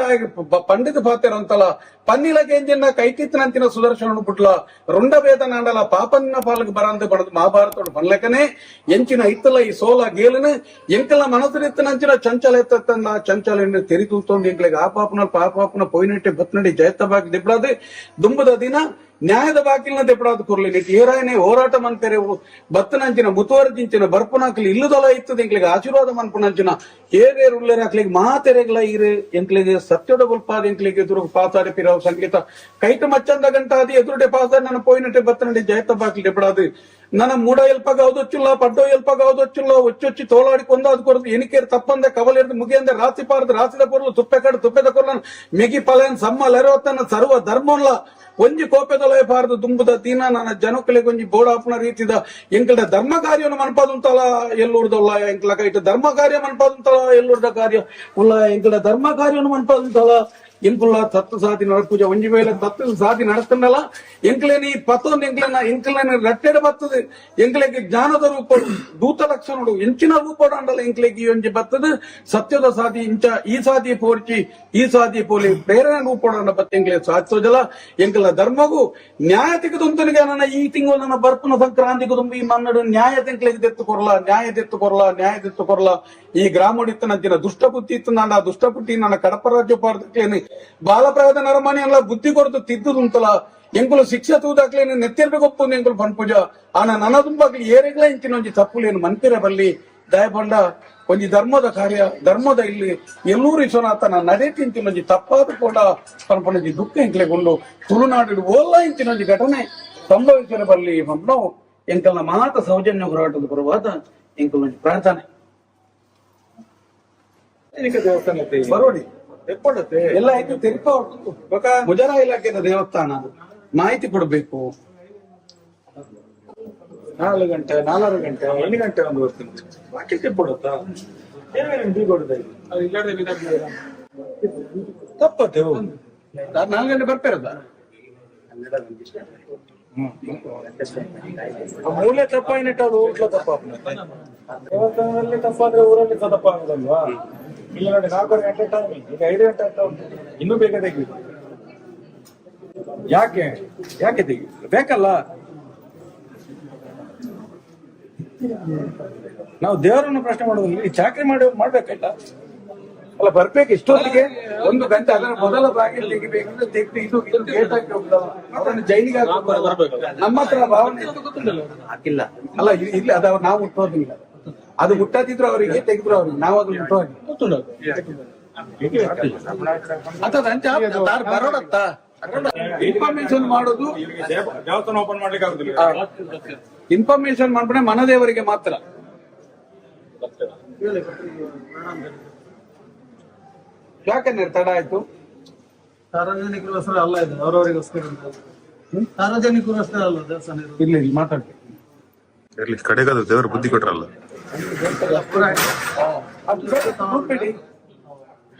ಪಂಡಿತ ಪಾತೆರಂತಲ ಪನ್ನಿಲಗೆ ಎಂಜಿನ ಕೈಕಿತ್ತನಂತಿನ ಸುದರ್ಶನನು ಬುಡ್ಲ ರುಂಡ ಬೇದ ನಾಂಡಲ ಪಾಪನ್ನ ಪಾಲಕ್ ಬರಂದು ಬಣದು ಮಹಾಭಾರತೋಡು ಪನ್ಲೆಕನೆ ಎಂಚಿನ ಇತ್ತಲ ಈ ಸೋಲ ಗೇಲನು ಎಂಕಲ ಮನಸ್ಸಿರಿತ್ತನಂಚಿನ ಚಂಚಲ ಎತ್ತನ್ನ ಚಂಚಲ ತೆರಿತುಂತೊಂದು ಎಂಕ್ಲೆಗೆ ಆ ಪಾಪನ ಪೊಯ್ನೆಟ್ಟೆ ಬತ್ನಡಿ ಜಯತ್ತ ಬಾಕಿ ದಿಬ್ಳಾದು ದುಂಬದ ದಿನ ನ್ಯಾಯದ ಬಾಕಿಲ್ನ ದೆಪ್ಪಡಾದು ಕೊರ್ಲಿ ನಿಟ್ಟು ಏರಾಯನೆ ಹೋರಾಟ ಮನ್ಪೆರೆ ಬತ್ತನಂಚಿನ ಮುತುವರ್ಜಿಂಚಿನ ಬರ್ಪುನಾಕ್ಲಿ ಇಲ್ಲುದಲ ಇತ್ತದ ಎಂಕ್ಲಿಗೆ ಆಶೀರ್ವಾದ ಮನ್ಪುನಂಚಿನ ಏರೇರು ಉಳ್ಳೇರಾಕ್ಲಿಗೆ ಮಾತೆರೆಗ್ಲ ಇರು ಎಂಕ್ಲಿಗೆ ಸತ್ಯದ ಗುಲ್ಪಾದ ಎಂಕ್ಲಿಗೆ ಎದುರು ಪಾಸಾಡೆ ಪಿರಾವ್ ಸಂಗೀತ ಕೈಟ ಮಚ್ಚಂದ ಗಂಟಾದಿ ಎದುರುಡೆ ಪಾಸಾದ ನನ್ನ ಪೋಯಿನಟ್ಟೆ ಬತ್ತನಡಿ ಜಯತ್ತ ಬಾಕಿಲ್ ದೆಪ್ಪಡಾದು ನನ್ನ ಮೂಡ ಎಲ್ಪಾಗ ಅವದೊಚ್ಚಿಲ್ಲ ಪಡ್ಡೋ ಎಲ್ಪಾಗ ಅವದೊಚ್ಚಿಲ್ಲ ಒಚ್ಚೊಚ್ಚಿ ತೋಲಾಡಿ ಕೊಂದಾದ್ ಕೊರದು ಎನಿಕೇರು ತಪ್ಪಂದೆ ಕವಲೆರ್ದು ಮುಗಿಯಂದೆ ರಾಸಿ ಪಾರದು ರಾಸಿದ ಕೊರಲು ತುಪ್ಪೆ ಕಡು ತುಪ್ಪೆದ ಕೊರಲನ್ ಮೆಗಿ ಪಲನ್ ಸಮ್ಮ ಲೆರೋತನ ಸರ್ವ ಧರ್ಮಲ್ಲ ಒಂಜಿ ಕೋಪೆದೊಲಯ ಪಾರದು ದುಂಬುದ ದಿನ ನನ್ನ ಜನಕ್ಕಳಿಗೆ ಒಂಜಿ ಬೋಡಾಪನ ರೀತಿದ ಎಂಕಲ್ಡ ಧರ್ಮ ಕಾರ್ಯವನ್ನು ಮನ್ಪಾದುಂತಲ ಎಲ್ಲೂರ್ದ ಉಲ್ಲ ಎಂಕಲ ಕೈಟ ಧರ್ಮ ಕಾರ್ಯ ಮನ್ಪಾದುಂತಲ ಎಲ್ಲೂರ್ದ ಕಾರ್ಯ ಉಲ್ಲ ಎಂಕಲ್ಡ ಧರ್ಮ ಕಾರ್ಯವನ್ನು ಮನ್ಪಾದುಂತಲ ಎಂಕುಲ್ಲ ತತ್ವ ಸಾಧಿ ನಡಪೂಜ ಒಂಜಿ ವೇಳೆ ತತ್ವ ಸಾಧಿ ನಡಸ್ತಂಡಲ್ಲ ಎಂಕ್ಲೇನಿ ಪತ್ತೊಂದು ಎಂಕ್ಲೇನ ರಟ್ಟೆಡ ಬರ್ತದೆ ಎಂಕ್ಲೆಗೆ ಜ್ಞಾನದ ರೂಪ ದೂತ ಲಕ್ಷಣಗಳು ಎಂಚಿನ ರೂಪಡು ಅಂಡಲ್ಲ ಎಂಕ್ಲೆಗೆ ಒಂಜಿ ಬರ್ತದೆ ಸತ್ಯದ ಸಾಧಿ ಇಂಚ ಈ ಸಾಧಿ ಪೋರ್ಚಿ ಈ ಸಾಧಿ ಪೋಲಿ ಪ್ರೇರಣೆ ರೂಪಡು ಬತ್ತ ಎಂಕ್ಲೆ ಸಾಧ್ಯೋಜಲ ಎಂಕಲ ಧರ್ಮಗೂ ನ್ಯಾಯ ತೆಗೆದುಂತನಿಗೆ ನನ್ನ ಈ ತಿಂಗಳು ನನ್ನ ಬರ್ಪುನ ಸಂಕ್ರಾಂತಿಗೂ ತುಂಬ ಈ ಮನ್ನಡು ನ್ಯಾಯ ತೆಂಕ್ಲೆಗೆ ತೆತ್ತು ಕೊರಲ ಈ ಗ್ರಾಮಡಿತ್ತನಂಚಿನ ದುಷ್ಟಬುದ್ಧಿ ಇತ್ತು ನಾನು ಆ ದುಷ್ಟಬುದ್ಧಿ ನನ್ನ ಕಡಪ ರಾಜ್ಯ ಪಾರ್ದಕ್ಲೇನೆ ಬಾಲಪ್ರಾಯದ ನರಮಣಿ ಎಲ್ಲ ಬುದ್ಧಿ ಕೊರತು ತಿದ್ದುದುಂತಲ ಎಂಕುಲು ಶಿಕ್ಷೆ ತೂದಾಕ್ಲೇನು ನೆತ್ತಿರ್ಬೇಕೊಪ್ಪು ಎಂಕುಲು ಪನ್ಪುಜ ಆನ ನನ್ನ ತುಂಬಾಗ್ಲಿ ಏರೆಗ್ಲ ಇಂಚಿನ ಒಂಜಿ ತಪ್ಪುಲೇನು ಮನ್ಪಿರ ಬಲ್ಲಿ ದಯಪಂಡ ಒಂಜಿ ಧರ್ಮದ ಕಾರ್ಯ ಧರ್ಮದ ಇಲ್ಲಿ ಎಲ್ಲೂರು ವಿಶ್ವನಾಥನ ನಡೆತಿ ಇಂಚಿನ ಒಂಜಿ ತಪ್ಪಾದ ಕೂಡ ಪನ್ಪಣಜಿ ದುಃಖ ಎಂಕ್ಲೆಗೊಂಡು ತುಳುನಾಡು ಓಲ್ಲ ಇಂಚಿನ ಒಂಜಿ ಘಟನೆ ಸಂಭವಿಸಿರ ಬರಲಿ ಮಣ್ಣು ಎಂಕಲ್ನ ಮಾತ ಸೌಜನ್ಯ ಹೋರಾಟದ ಬರುವಾದ ಎಂಕಲ್ ಪ್ರಾರ್ಥನೆ ಬರೋಡಿ ಎಲ್ಲ ಆಯ್ತು ತಿರ್ಕೋ ಮುಜರಾ ಇಲಾಖೆಯ ದೇವಸ್ಥಾನ ಮಾಹಿತಿ ಕೊಡ್ಬೇಕು. 4 ಗಂಟೆ 4 ಗಂಟೆ 1 ಗಂಟೆ ಒಂದು ಬರ್ತೀನಿ ಬಾಕಿ ಕೊಡುತ್ತಾ ತಪ್ಪತ್ತೆ 4 ಗಂಟೆ ಬರ್ತಿರದ ಮೂಲೆ ತಪ್ಪಾಯಿನಿಟ್ಟು ಅದು ಊಟ್ಲ ತಪ್ಪ ದೇವಸ್ಥಾನದಲ್ಲಿ ತಪ್ಪಾದ್ರೆ ಊರಲ್ಲಿ ತಪ್ಪ ಆಗುದಲ್ವಾ? ಇಲ್ಲ ನೋಡಿ 4 ಗಂಟೆ ಟೈಮ್ ಈಗ 5 ಗಂಟೆ ಆಗ್ತಾ ಉಂಟು, ಇನ್ನೂ ಬೇಗ ತೆಗಿ. ಯಾಕೆ ತೆಗಿ ಬೇಕಲ್ಲ? ನಾವು ದೇವರನ್ನು ಪ್ರಶ್ನೆ ಮಾಡೋದಿಲ್ಲ, ಈ ಚಾಕರಿ ಮಾಡ್ಬೇಕಲ್ಲ ಅಲ್ಲ. ಬರ್ಬೇಕು ಇಷ್ಟೊತ್ತಿಗೆ 1 ಗಂಟೆ ಅದರ ಮೊದಲ ಬಾಗಿಲು ತೆಗಿಬೇಕಂದ್ರೆ ತೆಗೆದು ಇದು ಗೇಟ್ ಹಾಕಿ ಹೋಗ್ತಾವ ಅವರನ್ನು ಜೈಲಿಗೆ ಹಾಕಬೇಕು. ನಮ್ಮ ಹತ್ರ ಭಾವನೆ ಹಾಕಿಲ್ಲ ಅಲ್ಲ ಇಲ್ಲಿ ಅದ ನಾವು ಮುಟ್ಟೋದಿಲ್ಲ, ಅದು ಮುಟ್ಟದಿದ್ರು ಅವರಿಗೆ ತೆಗೆದ್ರು ಅವ್ರಿಗೆ, ನಾವು ಅದು ಮುಟ್ಟೋಗಿ ಬರೋಡತ್ತ ಇನ್ಫಾರ್ಮೇಶನ್ ಮಾಡೋದು. ದೇವಸ್ಥಾನ ಓಪನ್ ಮಾಡ್ಲಿಕ್ಕೆ ಆಗುದಿಲ್ಲ. ಇನ್ಫಾರ್ಮೇಶನ್ ಮಾಡ್ಬಿಟ್ರೆ ಮನದೇವರಿಗೆ ಮಾತ್ರ. ಯಾಕಂದ್ರೆ ತಡ ಆಯ್ತು? ಸಾರ್ವಜನಿಕರಿಗೋಸ್ಕರ ಅಲ್ಲ, ಇದು ಅವರವರಿಗೋಸ್ಕರ. ಸಾರ್ವಜನಿಕರಿಗೋಸ್ಕರ ಅಲ್ಲ ದೇವಸ್ಥಾನ. ಇಲ್ಲಿ ಮಾತಾಡ್ತೀವಿ ಇರ್ಲಿ, ಕಡೆಗಾದ ದೇವರು ಬುದ್ಧಿ ಕೊಟ್ರಲ್ಲ.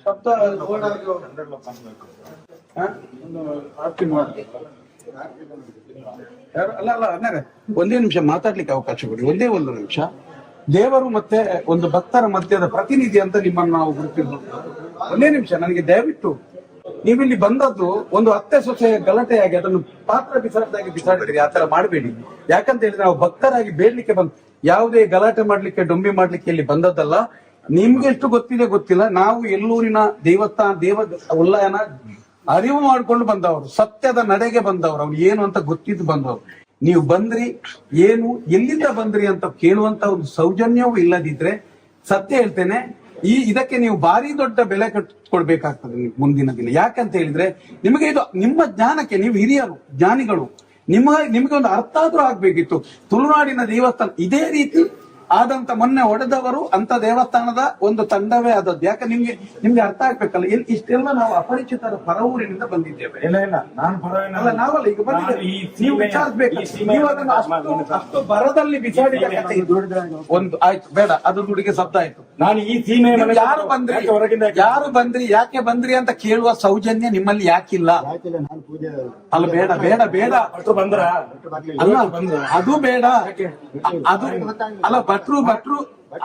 ಶಬ್ದ ಅಲ್ಲ ಅಂದ್ರೆ ಒಂದೇ ನಿಮಿಷ ಮಾತಾಡ್ಲಿಕ್ಕೆ ಅವಕಾಶ ಕೊಡಿ, ಒಂದೇ 1 ನಿಮಿಷ. ದೇವರು ಮತ್ತೆ ಒಂದು ಭಕ್ತರ ಮಧ್ಯದ ಪ್ರತಿನಿಧಿ ಅಂತ ನಿಮ್ಮನ್ನು ನಾವು ಗುರುತಿಸಬಹುದು. ಒಂದೇ ನಿಮಿಷ ನನಗೆ ದಯವಿಟ್ಟು ನೀವಿಲ್ಲಿ ಬಂದದ್ದು ಒಂದು ಅತ್ತೆ ಸೊಸೆ ಗಲಾಟೆಯಾಗಿ ಅದನ್ನು ಪಾತ್ರ ಬಿಸಾಡಿದ್ರಿ, ಆತರ ಮಾಡಬೇಡಿ. ಯಾಕಂತ ಹೇಳಿದ್ರೆ ನಾವು ಭಕ್ತರಾಗಿ ಬೇಡ್ಲಿಕ್ಕೆ ಯಾವುದೇ ಗಲಾಟೆ ಮಾಡ್ಲಿಕ್ಕೆ ಡೊಂಬಿ ಮಾಡ್ಲಿಕ್ಕೆ ಇಲ್ಲಿ ಬಂದದ್ದಲ್ಲ. ನಿಮ್ಗೆ ಎಷ್ಟು ಗೊತ್ತಿದೆ ಗೊತ್ತಿಲ್ಲ, ನಾವು ಎಲ್ಲೂರಿನ ದೇವ ಉಲ್ಲಯನ ಅರಿವು ಮಾಡ್ಕೊಂಡು ಬಂದವರು, ಸತ್ಯದ ನಡೆಗೆ ಬಂದವರು, ಅವ್ರು ಏನು ಅಂತ ಗೊತ್ತಿದ್ದು ಬಂದವರು. ನೀವು ಬಂದ್ರಿ, ಏನು ಎಲ್ಲಿಂದ ಬಂದ್ರಿ ಅಂತ ಕೇಳುವಂತ ಒಂದು ಸೌಜನ್ಯವೂ ಇಲ್ಲದಿದ್ರೆ ಸತ್ಯ ಹೇಳ್ತೇನೆ, ಇದಕ್ಕೆ ನೀವು ಭಾರಿ ದೊಡ್ಡ ಬೆಲೆ ಕೊಡ್ಬೇಕಾಗ್ತದೆ ಮುಂದಿನ ದಿನ. ಯಾಕಂತ ಹೇಳಿದ್ರೆ ನಿಮಗೆ ಇದು ನಿಮ್ಮ ಜ್ಞಾನಕ್ಕೆ, ನೀವು ಹಿರಿಯರು ಜ್ಞಾನಿಗಳು, ನಿಮಗೆ ಒಂದು ಅರ್ಥ ಆದ್ರೂ ಆಗ್ಬೇಕಿತ್ತು. ತುಳುನಾಡಿನ ದೇವಸ್ಥಾನ ಇದೇ ರೀತಿ ಆದಂತ ಮೊನ್ನೆ ಹೊಡೆದವರು ಅಂತ ದೇವಸ್ಥಾನದ ಒಂದು ತಂಡವೇ ಆದದ್ದು. ಯಾಕೆ ನಿಮ್ಗೆ ಅರ್ಥ ಆಗ್ಬೇಕಲ್ಲ, ಇಷ್ಟೆಲ್ಲ ನಾವು ಅಪರಿಚಿತರ ಪರವೂರಿನಿಂದ ಬಂದಿದ್ದೇವೆ. ಅಲ್ಲ ನಾವಲ್ಲ ಈಗ ಬಂದಿದ್ದೇವೆ, ನೀವು ವಿಚಾರಿಸ್ಬೇಕು. ನೀವು ಅದನ್ನು ಅಷ್ಟು ಬರದಲ್ಲಿ ಬಿಸಾಡಿದ ಕಥೆ ಇದು. ಒಂದು ಆಯ್ತು ಬೇಡ, ಅದು ದುಡಿಗೆ ಶಬ್ದ ಆಯ್ತು. ನಾನು ಈ ಸೀಮೆ ಯಾರು ಬಂದ್ರಿ ಯಾಕೆ ಬಂದ್ರಿ ಅಂತ ಕೇಳುವ ಸೌಜನ್ಯ ನಿಮ್ಮಲ್ಲಿ ಯಾಕಿಲ್ಲ? ಅಲ್ಲ ಬೇಡ ಬೇಡ ಬೇಡ ಬಂದ್ರ ಅಲ್ಲ ಅದು ಬೇಡ, ಅದು ಅಲ್ಲ ಭಟ್ರು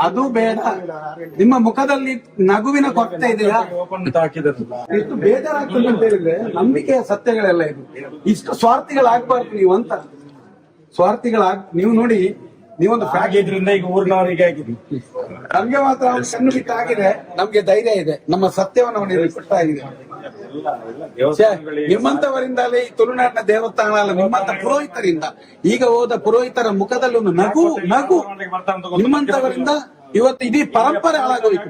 ಅದು ಬೇಡ. ನಿಮ್ಮ ಮುಖದಲ್ಲಿ ನಗುವಿನ ಕೊರತೆ ಇದೆಯಾ? ಎಷ್ಟು ಬೇಜಾರಾಗ್ತದೆ ಅಂತ ಹೇಳಿದ್ರೆ ನಂಬಿಕೆಯ ಸತ್ಯಗಳೆಲ್ಲ ಇದು. ಇಷ್ಟು ಸ್ವಾರ್ಥಿಗಳಾಗ್ಬಾರ್ದು ನೀವು ಅಂತ. ನೀವು ನೋಡಿ, ನೀವೊಂದು ಆಗಿದ್ರಿಂದ ಈಗ ಊರಿನವರಿಗೆ ಆಗಿದೆ. ನಮ್ಗೆ ಮಾತ್ರ ಕಣ್ಣು ಬಿಟ್ಟಾಗಿದೆ, ನಮ್ಗೆ ಧೈರ್ಯ ಇದೆ, ನಮ್ಮ ಸತ್ಯವನ್ನು ಕೊಟ್ಟಾಗಿದೆ. ನಿಮ್ಮಂತವರಿಂದಲೇ ಈ ತುಳುನಾಡಿನ ದೇವಸ್ಥಾನ ಅಲ್ಲ, ನಿಮ್ಮಂತ ಪುರೋಹಿತರಿಂದ, ಈಗ ಹೋದ ಪುರೋಹಿತರ ಮುಖದಲ್ಲಿ ಒಂದು ನಗು ನಿಮ್ಮಂತವರಿಂದ ಇವತ್ತು ಇಡೀ ಪರಂಪರೆ ಹಾಳಾಗೋಯ್ತು.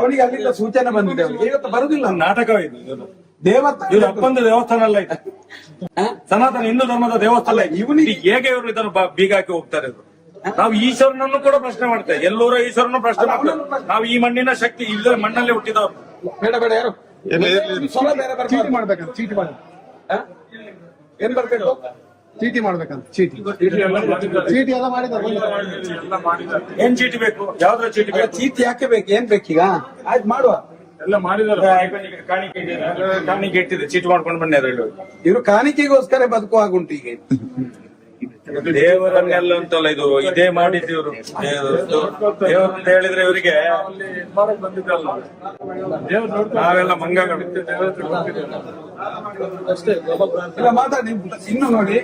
ಅವನಿಗೆ ಅಲ್ಲಿಂದ ಸೂಚನೆ ಬಂದಿದೆ, ಇವತ್ತು ಬರುದಿಲ್ಲ. ನಾಟಕವಿದು ದೇವಸ್ಥಾನ ಅಪ್ಪಂದ ದೇವಸ್ಥಾನ ಅಲ್ಲ ಇದು, ಸನಾತನ ಹಿಂದೂ ಧರ್ಮದ ದೇವಸ್ಥಾನ. ಇವನಿಗೆ ಹೇಗೆ ಇವರು ಇದನ್ನು ಬೀಗ ಹಾಕಿ ಹೋಗ್ತಾರೆ? ನಾವು ಈಶ್ವರನನ್ನು ಕೂಡ ಪ್ರಶ್ನೆ ಮಾಡ್ತೇವೆ, ಎಲ್ಲರೂ ಈಶ್ವರನ್ನು ಪ್ರಶ್ನೆ ಮಾಡ್ತೇವೆ. ನಾವು ಈ ಮಣ್ಣಿನ ಶಕ್ತಿ ಇಲ್ಲೇ ಮಣ್ಣಲ್ಲಿ ಹುಟ್ಟಿದವರು. ಬೇಡ ಯಾರು ಚೀಟಿ ಮಾಡ್ಬೇಕಂತ, ಚೀಟಿ ಮಾಡಿ ಏನ್ ಬರ್ಬೇಕು, ಚೀಟಿ ಮಾಡ್ಬೇಕಂತ, ಚೀಟಿ ಎಲ್ಲ ಮಾಡಿದ್ದಾರೆ. ಏನ್ ಚೀಟಿ ಬೇಕು? ಯಾವ್ದ್ರ ಚೀಟಿ ಬೇಕು? ಚೀಟಿ ಯಾಕೆ ಬೇಕು? ಏನ್ ಬೇಕೀಗ? ಆಯ್ತು ಮಾಡುವ, ಎಲ್ಲ ಮಾಡಿದಾರೆ. ಕಾಣಿಕೆ ಇಟ್ಟಿದೆ, ಚೀಟಿ ಮಾಡ್ಕೊಂಡು ಬಂದ್ಯಾರ. ಇವರು ಕಾಣಿಕೆಗೋಸ್ಕರ ಬದುಕುವಾಗುಂಟು ಈಗ. ದೇವರನ್ನೆಲ್ಲ ಅಂತಲ್ಲ ಇದು, ಇದೇ ಮಾಡಿದ್ದು ಇವರು. ದೇವರು ಅಂತ ಹೇಳಿದ್ರೆ ಇವರಿಗೆ ನಾವೆಲ್ಲ ಮಂಗಗಳು. ಮಾತಾಡಿ ಇನ್ನು ನೋಡಿ,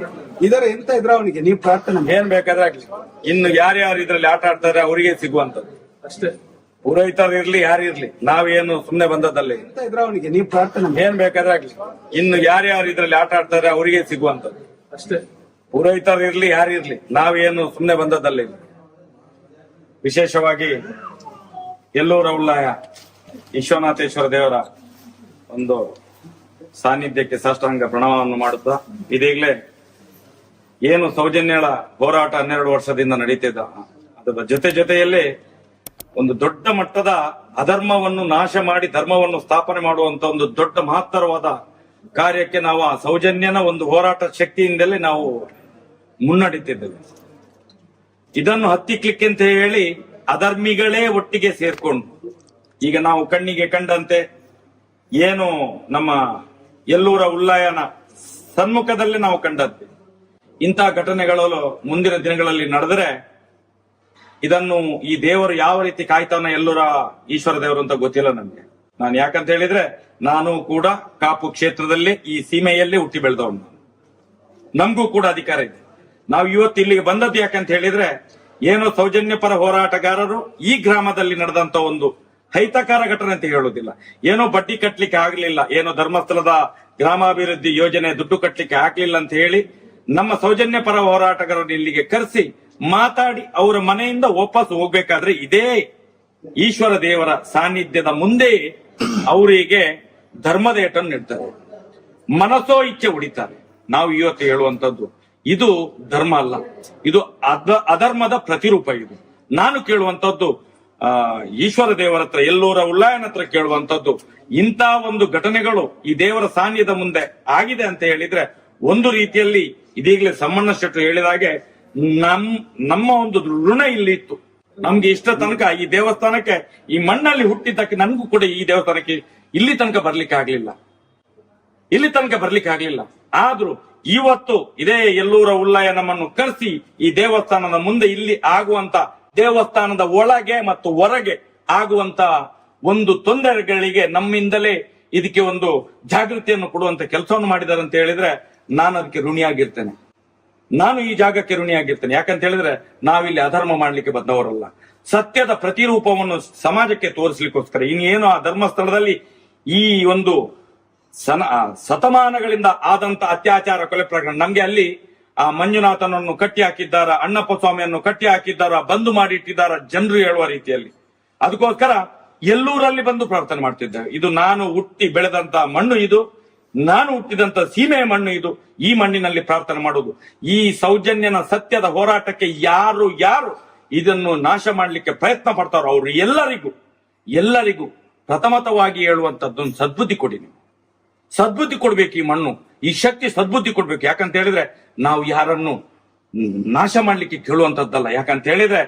ಇದರ ಎಂತ ಇದ್ರ ಅವನಿಗೆ ನೀವು ಪ್ರಾರ್ಥನೆ ಏನ್ ಬೇಕಾದ್ರೆ ಆಗ್ಲಿ. ಇನ್ನು ಯಾರ್ಯಾರು ಇದ್ರಲ್ಲಿ ಆಟ ಆಡ್ತಾರೆ ಅವರಿಗೆ ಸಿಗುವಂತದ್ದು ಅಷ್ಟೇ. ಪುರೋಹಿತರು ಇರ್ಲಿ ಯಾರಿರ್ಲಿ, ನಾವೇನು ಸುಮ್ನೆ ಬಂದದ್ದಲ್ಲಿ ಎಂತ ಇದ್ರ ಅವನಿಗೆ ನೀವು ಪ್ರಾರ್ಥನೆ ಏನ್ ಬೇಕಾದ್ರೆ ಆಗ್ಲಿ. ಇನ್ನು ಯಾರ್ಯಾರು ಇದ್ರಲ್ಲಿ ಆಟ ಆಡ್ತಾರೆ ಅವರಿಗೆ ಸಿಗುವಂತದ್ದು ಅಷ್ಟೇ. ಪುರೋಹಿತರು ಇರ್ಲಿ ಯಾರಿರ್ಲಿ, ನಾವೇನು ಸುಮ್ನೆ ಬಂದದ್ದಲ್ಲಿ. ವಿಶೇಷವಾಗಿ ಎಲ್ಲೂರ ಉಳ್ಳಾಯ ವಿಶ್ವನಾಥೇಶ್ವರ ದೇವರ ಒಂದು ಸಾನ್ನಿಧ್ಯಕ್ಕೆ ಸಾಷ್ಟಾಂಗ ಪ್ರಣಾಮವನ್ನು ಮಾಡುತ್ತಾ, ಇದೀಗಲೇ ಏನು ಸೌಜನ್ಯಳ ಹೋರಾಟ 12 ವರ್ಷದಿಂದ ನಡೀತಿದ್ದ, ಅದರ ಜೊತೆಯಲ್ಲೇ ಒಂದು ದೊಡ್ಡ ಮಟ್ಟದ ಅಧರ್ಮವನ್ನು ನಾಶ ಮಾಡಿ ಧರ್ಮವನ್ನು ಸ್ಥಾಪನೆ ಮಾಡುವಂತ ಒಂದು ದೊಡ್ಡ ಮಹತ್ತರವಾದ ಕಾರ್ಯಕ್ಕೆ ನಾವು ಆ ಸೌಜನ್ಯನ ಒಂದು ಹೋರಾಟ ಶಕ್ತಿಯಿಂದಲೇ ನಾವು ಮುನ್ನಡೀತಿದ್ದೇವೆ. ಇದನ್ನು ಹತ್ತಿಕ್ಲಿಕ್ಕೆ ಅಂತ ಹೇಳಿ ಅಧರ್ಮಿಗಳೇ ಒಟ್ಟಿಗೆ ಸೇರ್ಕೊಂಡು, ಈಗ ನಾವು ಕಣ್ಣಿಗೆ ಕಂಡಂತೆ ಏನು ನಮ್ಮ ಎಲ್ಲೂರ ಉಲ್ಲಾಯನ ಸನ್ಮುಖದಲ್ಲೇ ನಾವು ಕಂಡಂತೆ ಇಂತಹ ಘಟನೆಗಳು ಮುಂದಿನ ದಿನಗಳಲ್ಲಿ ನಡೆದರೆ ಇದನ್ನು ಈ ದೇವರು ಯಾವ ರೀತಿ ಕಾಯ್ತಾನ ಎಲ್ಲೂರ ಈಶ್ವರ ದೇವರು ಅಂತ ಗೊತ್ತಿಲ್ಲ ನನ್ಗೆ. ನಾನು ಯಾಕಂತ ಹೇಳಿದ್ರೆ ನಾನು ಕೂಡ ಕಾಪು ಕ್ಷೇತ್ರದಲ್ಲಿ ಈ ಸೀಮೆಯಲ್ಲಿ ಹುಟ್ಟಿ ಬೆಳೆದವನು, ನಮಗೂ ಕೂಡ ಅಧಿಕಾರ ಇದೆ. ನಾವು ಇವತ್ತು ಇಲ್ಲಿಗೆ ಬಂದದ್ದು ಯಾಕಂತ ಹೇಳಿದ್ರೆ ಏನೋ ಸೌಜನ್ಯ ಪರ ಹೋರಾಟಗಾರರು ಈ ಗ್ರಾಮದಲ್ಲಿ ನಡೆದಂತ ಒಂದು ಹೈತಕಾರ ಘಟನೆ ಅಂತ ಹೇಳುವುದಿಲ್ಲ, ಏನೋ ಬಡ್ಡಿ ಕಟ್ಲಿಕ್ಕೆ ಆಗ್ಲಿಲ್ಲ, ಏನೋ ಧರ್ಮಸ್ಥಳದ ಗ್ರಾಮಾಭಿವೃದ್ಧಿ ಯೋಜನೆ ದುಡ್ಡು ಕಟ್ಲಿಕ್ಕೆ ಆಗ್ಲಿಲ್ಲ ಅಂತ ಹೇಳಿ ನಮ್ಮ ಸೌಜನ್ಯ ಪರ ಹೋರಾಟಗಾರರನ್ನು ಇಲ್ಲಿಗೆ ಕರೆಸಿ ಮಾತಾಡಿ ಅವರ ಮನೆಯಿಂದ ವಾಪಸ್ ಹೋಗ್ಬೇಕಾದ್ರೆ ಇದೇ ಈಶ್ವರ ದೇವರ ಸಾನ್ನಿಧ್ಯದ ಮುಂದೆ ಅವರಿಗೆ ಧರ್ಮದ ಏಟನ್ನು ನೀಡ್ತಾರೆ, ಮನಸ್ಸೋ ಇಚ್ಛೆ ಹೊಡಿತಾರೆ. ನಾವು ಇವತ್ತು ಹೇಳುವಂತದ್ದು ಇದು ಧರ್ಮ ಅಲ್ಲ, ಇದು ಅಧರ್ಮದ ಪ್ರತಿರೂಪ. ಇದು ನಾನು ಕೇಳುವಂತದ್ದು ಈಶ್ವರ ದೇವರ ಹತ್ರ, ಎಲ್ಲೂರ ಉಲ್ಲಾಯನ ಹತ್ರ ಕೇಳುವಂತದ್ದು, ಇಂಥ ಒಂದು ಘಟನೆಗಳು ಈ ದೇವರ ಸಾನ್ನಿಧ್ಯದ ಮುಂದೆ ಆಗಿದೆ ಅಂತ ಹೇಳಿದ್ರೆ ಒಂದು ರೀತಿಯಲ್ಲಿ ಇದೀಗಲೇ ಸಮ್ಮಣ್ಣ ಶೆಟ್ಟರು ಹೇಳಿದಾಗೆ ನಮ್ಮ ಒಂದು ಋಣ ಇಲ್ಲಿ ಇತ್ತು. ನಮ್ಗೆ ಇಷ್ಟ ತನಕ ಈ ದೇವಸ್ಥಾನಕ್ಕೆ ಈ ಮಣ್ಣಲ್ಲಿ ಹುಟ್ಟಿದ್ದಕ್ಕೆ ನನಗೂ ಕೂಡ ಈ ದೇವಸ್ಥಾನಕ್ಕೆ ಇಲ್ಲಿ ತನಕ ಬರ್ಲಿಕ್ಕೆ ಆಗ್ಲಿಲ್ಲ. ಆದ್ರೂ ಇವತ್ತು ಇದೇ ಎಲ್ಲೂರ ಉಲ್ಲಾಯ ನಮ್ಮನ್ನು ಕರೆಸಿ ಈ ದೇವಸ್ಥಾನದ ಮುಂದೆ ಇಲ್ಲಿ ಆಗುವಂತ ದೇವಸ್ಥಾನದ ಒಳಗೆ ಮತ್ತು ಹೊರಗೆ ಆಗುವಂತ ಒಂದು ತೊಂದರೆಗಳಿಗೆ ನಮ್ಮಿಂದಲೇ ಇದಕ್ಕೆ ಒಂದು ಜಾಗೃತಿಯನ್ನು ಕೊಡುವಂತ ಕೆಲಸವನ್ನು ಮಾಡಿದ್ದಾರೆ ಅಂತ ಹೇಳಿದ್ರೆ ನಾನು ಅದಕ್ಕೆ ಋಣಿಯಾಗಿರ್ತೇನೆ. ನಾನು ಈ ಜಾಗಕ್ಕೆ ಋಣಿಯಾಗಿರ್ತೇನೆ. ಯಾಕಂತ ಹೇಳಿದ್ರೆ ನಾವಿಲ್ಲಿ ಅಧರ್ಮ ಮಾಡ್ಲಿಕ್ಕೆ ಬಂದವರಲ್ಲ, ಸತ್ಯದ ಪ್ರತಿರೂಪವನ್ನು ಸಮಾಜಕ್ಕೆ ತೋರಿಸ್ಲಿಕ್ಕೋಸ್ಕರ. ಇನ್ನೇನು ಆ ಧರ್ಮಸ್ಥಳದಲ್ಲಿ ಈ ಒಂದು ಶತಮಾನಗಳಿಂದ ಆದಂತ ಅತ್ಯಾಚಾರ ಕೊಲೆ ಪ್ರಕರಣ, ನಮ್ಗೆ ಅಲ್ಲಿ ಆ ಮಂಜುನಾಥನನ್ನು ಕಟ್ಟಿ ಹಾಕಿದ್ದಾರ, ಅಣ್ಣಪ್ಪ ಸ್ವಾಮಿಯನ್ನು ಕಟ್ಟಿ ಹಾಕಿದ್ದಾರ, ಬಂದು ಮಾಡಿಟ್ಟಿದ್ದಾರ ಜನರು ಹೇಳುವ ರೀತಿಯಲ್ಲಿ. ಅದಕ್ಕೋಸ್ಕರ ಎಲ್ಲೂರಲ್ಲಿ ಬಂದು ಪ್ರಾರ್ಥನೆ ಮಾಡ್ತಿದ್ದೇವೆ. ಇದು ನಾನು ಹುಟ್ಟಿ ಬೆಳೆದಂತ ಮಣ್ಣು, ಇದು ನಾನು ಹುಟ್ಟಿದಂತ ಸೀಮೆಯ ಮಣ್ಣು, ಇದು ಈ ಮಣ್ಣಿನಲ್ಲಿ ಪ್ರಾರ್ಥನೆ ಮಾಡುವುದು. ಈ ಸೌಜನ್ಯನ ಸತ್ಯದ ಹೋರಾಟಕ್ಕೆ ಯಾರು ಇದನ್ನು ನಾಶ ಮಾಡ್ಲಿಕ್ಕೆ ಪ್ರಯತ್ನ ಪಡ್ತಾರೋ ಅವರು ಎಲ್ಲರಿಗೂ ಪ್ರಥಮತವಾಗಿ ಹೇಳುವಂತದ್ದೊಂದು ಸದ್ಬುದ್ಧಿ ಕೊಡಿ. ನೀವು ಸದ್ಬುದ್ಧಿ ಕೊಡ್ಬೇಕು, ಈ ಮಣ್ಣು ಈ ಶಕ್ತಿ ಸದ್ಬುದ್ಧಿ ಕೊಡ್ಬೇಕು. ಯಾಕಂತ ಹೇಳಿದ್ರೆ ನಾವು ಯಾರನ್ನು ನಾಶ ಮಾಡ್ಲಿಕ್ಕೆ ಕೇಳುವಂತದ್ದಲ್ಲ. ಯಾಕಂತ ಹೇಳಿದ್ರೆ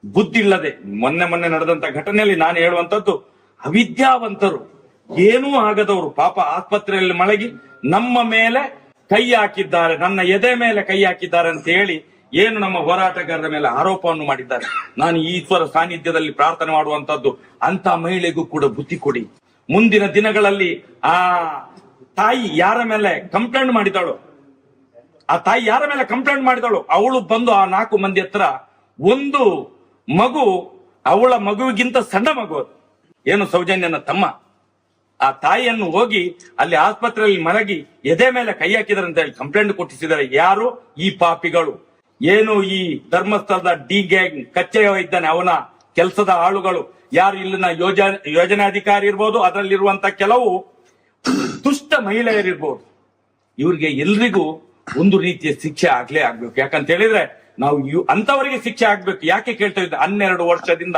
ಬುದ್ಧಿ ಇಲ್ಲದೆ ಮೊನ್ನೆ ನಡೆದಂತ ಘಟನೆಯಲ್ಲಿ ನಾನು ಹೇಳುವಂತದ್ದು, ಅವಿದ್ಯಾವಂತರು ಏನೂ ಆಗದವರು ಪಾಪ ಆಸ್ಪತ್ರೆಯಲ್ಲಿ ಮಲಗಿ ನಮ್ಮ ಮೇಲೆ ಕೈ ಹಾಕಿದ್ದಾರೆ, ನನ್ನ ಎದೆ ಮೇಲೆ ಕೈ ಹಾಕಿದ್ದಾರೆ ಅಂತ ಹೇಳಿ ಏನು ನಮ್ಮ ಹೋರಾಟಗಾರರ ಮೇಲೆ ಆರೋಪವನ್ನು ಮಾಡಿದ್ದಾರೆ. ನಾನು ಈಶ್ವರ ಸಾನ್ನಿಧ್ಯದಲ್ಲಿ ಪ್ರಾರ್ಥನೆ ಮಾಡುವಂತದ್ದು, ಅಂತ ಮಹಿಳೆಗೂ ಕೂಡ ಬುದ್ಧಿ ಕೊಡಿ. ಮುಂದಿನ ದಿನಗಳಲ್ಲಿ ಆ ತಾಯಿ ಯಾರ ಮೇಲೆ ಕಂಪ್ಲೇಂಟ್ ಮಾಡಿದಾಳು, ಅವಳು ಬಂದು ಆ 4 ಮಂದಿ ಹತ್ರ ಒಂದು ಮಗು, ಅವಳ ಮಗುವಿಗಿಂತ ಸಣ್ಣ ಮಗು, ಏನು ಸೌಜನ್ಯನ ತಮ್ಮ, ಆ ತಾಯಿಯನ್ನು ಹೋಗಿ ಅಲ್ಲಿ ಆಸ್ಪತ್ರೆಯಲ್ಲಿ ಮಲಗಿ ಎದೆ ಮೇಲೆ ಕೈ ಹಾಕಿದಾರೆ ಅಂತ ಹೇಳಿ ಕಂಪ್ಲೇಂಟ್ ಕೊಟ್ಟಿಸಿದ್ದಾರೆ. ಯಾರು? ಈ ಪಾಪಿಗಳು. ಏನು ಈ ಧರ್ಮಸ್ಥಳದ ಡಿ ಗ್ಯಾಂಗ್ ಕಚ್ಚೆಯ ಇದ್ದಾನೆ, ಅವನ ಕೆಲಸದ ಆಳುಗಳು ಯಾರು, ಇಲ್ಲಿನ ಯೋಜನಾಧಿಕಾರಿ ಇರ್ಬೋದು, ಅದರಲ್ಲಿರುವಂತ ಕೆಲವು ದುಷ್ಟ ಮಹಿಳೆಯರಿರ್ಬೋದು, ಇವ್ರಿಗೆ ಎಲ್ರಿಗೂ ಒಂದು ರೀತಿಯ ಶಿಕ್ಷೆ ಆಗ್ಬೇಕು. ಯಾಕಂತ ಹೇಳಿದ್ರೆ ನಾವು ಅಂತವರಿಗೆ ಶಿಕ್ಷೆ ಆಗ್ಬೇಕು. ಯಾಕೆ ಕೇಳ್ತಾ ಇದ್ದೆ, 12 ವರ್ಷದಿಂದ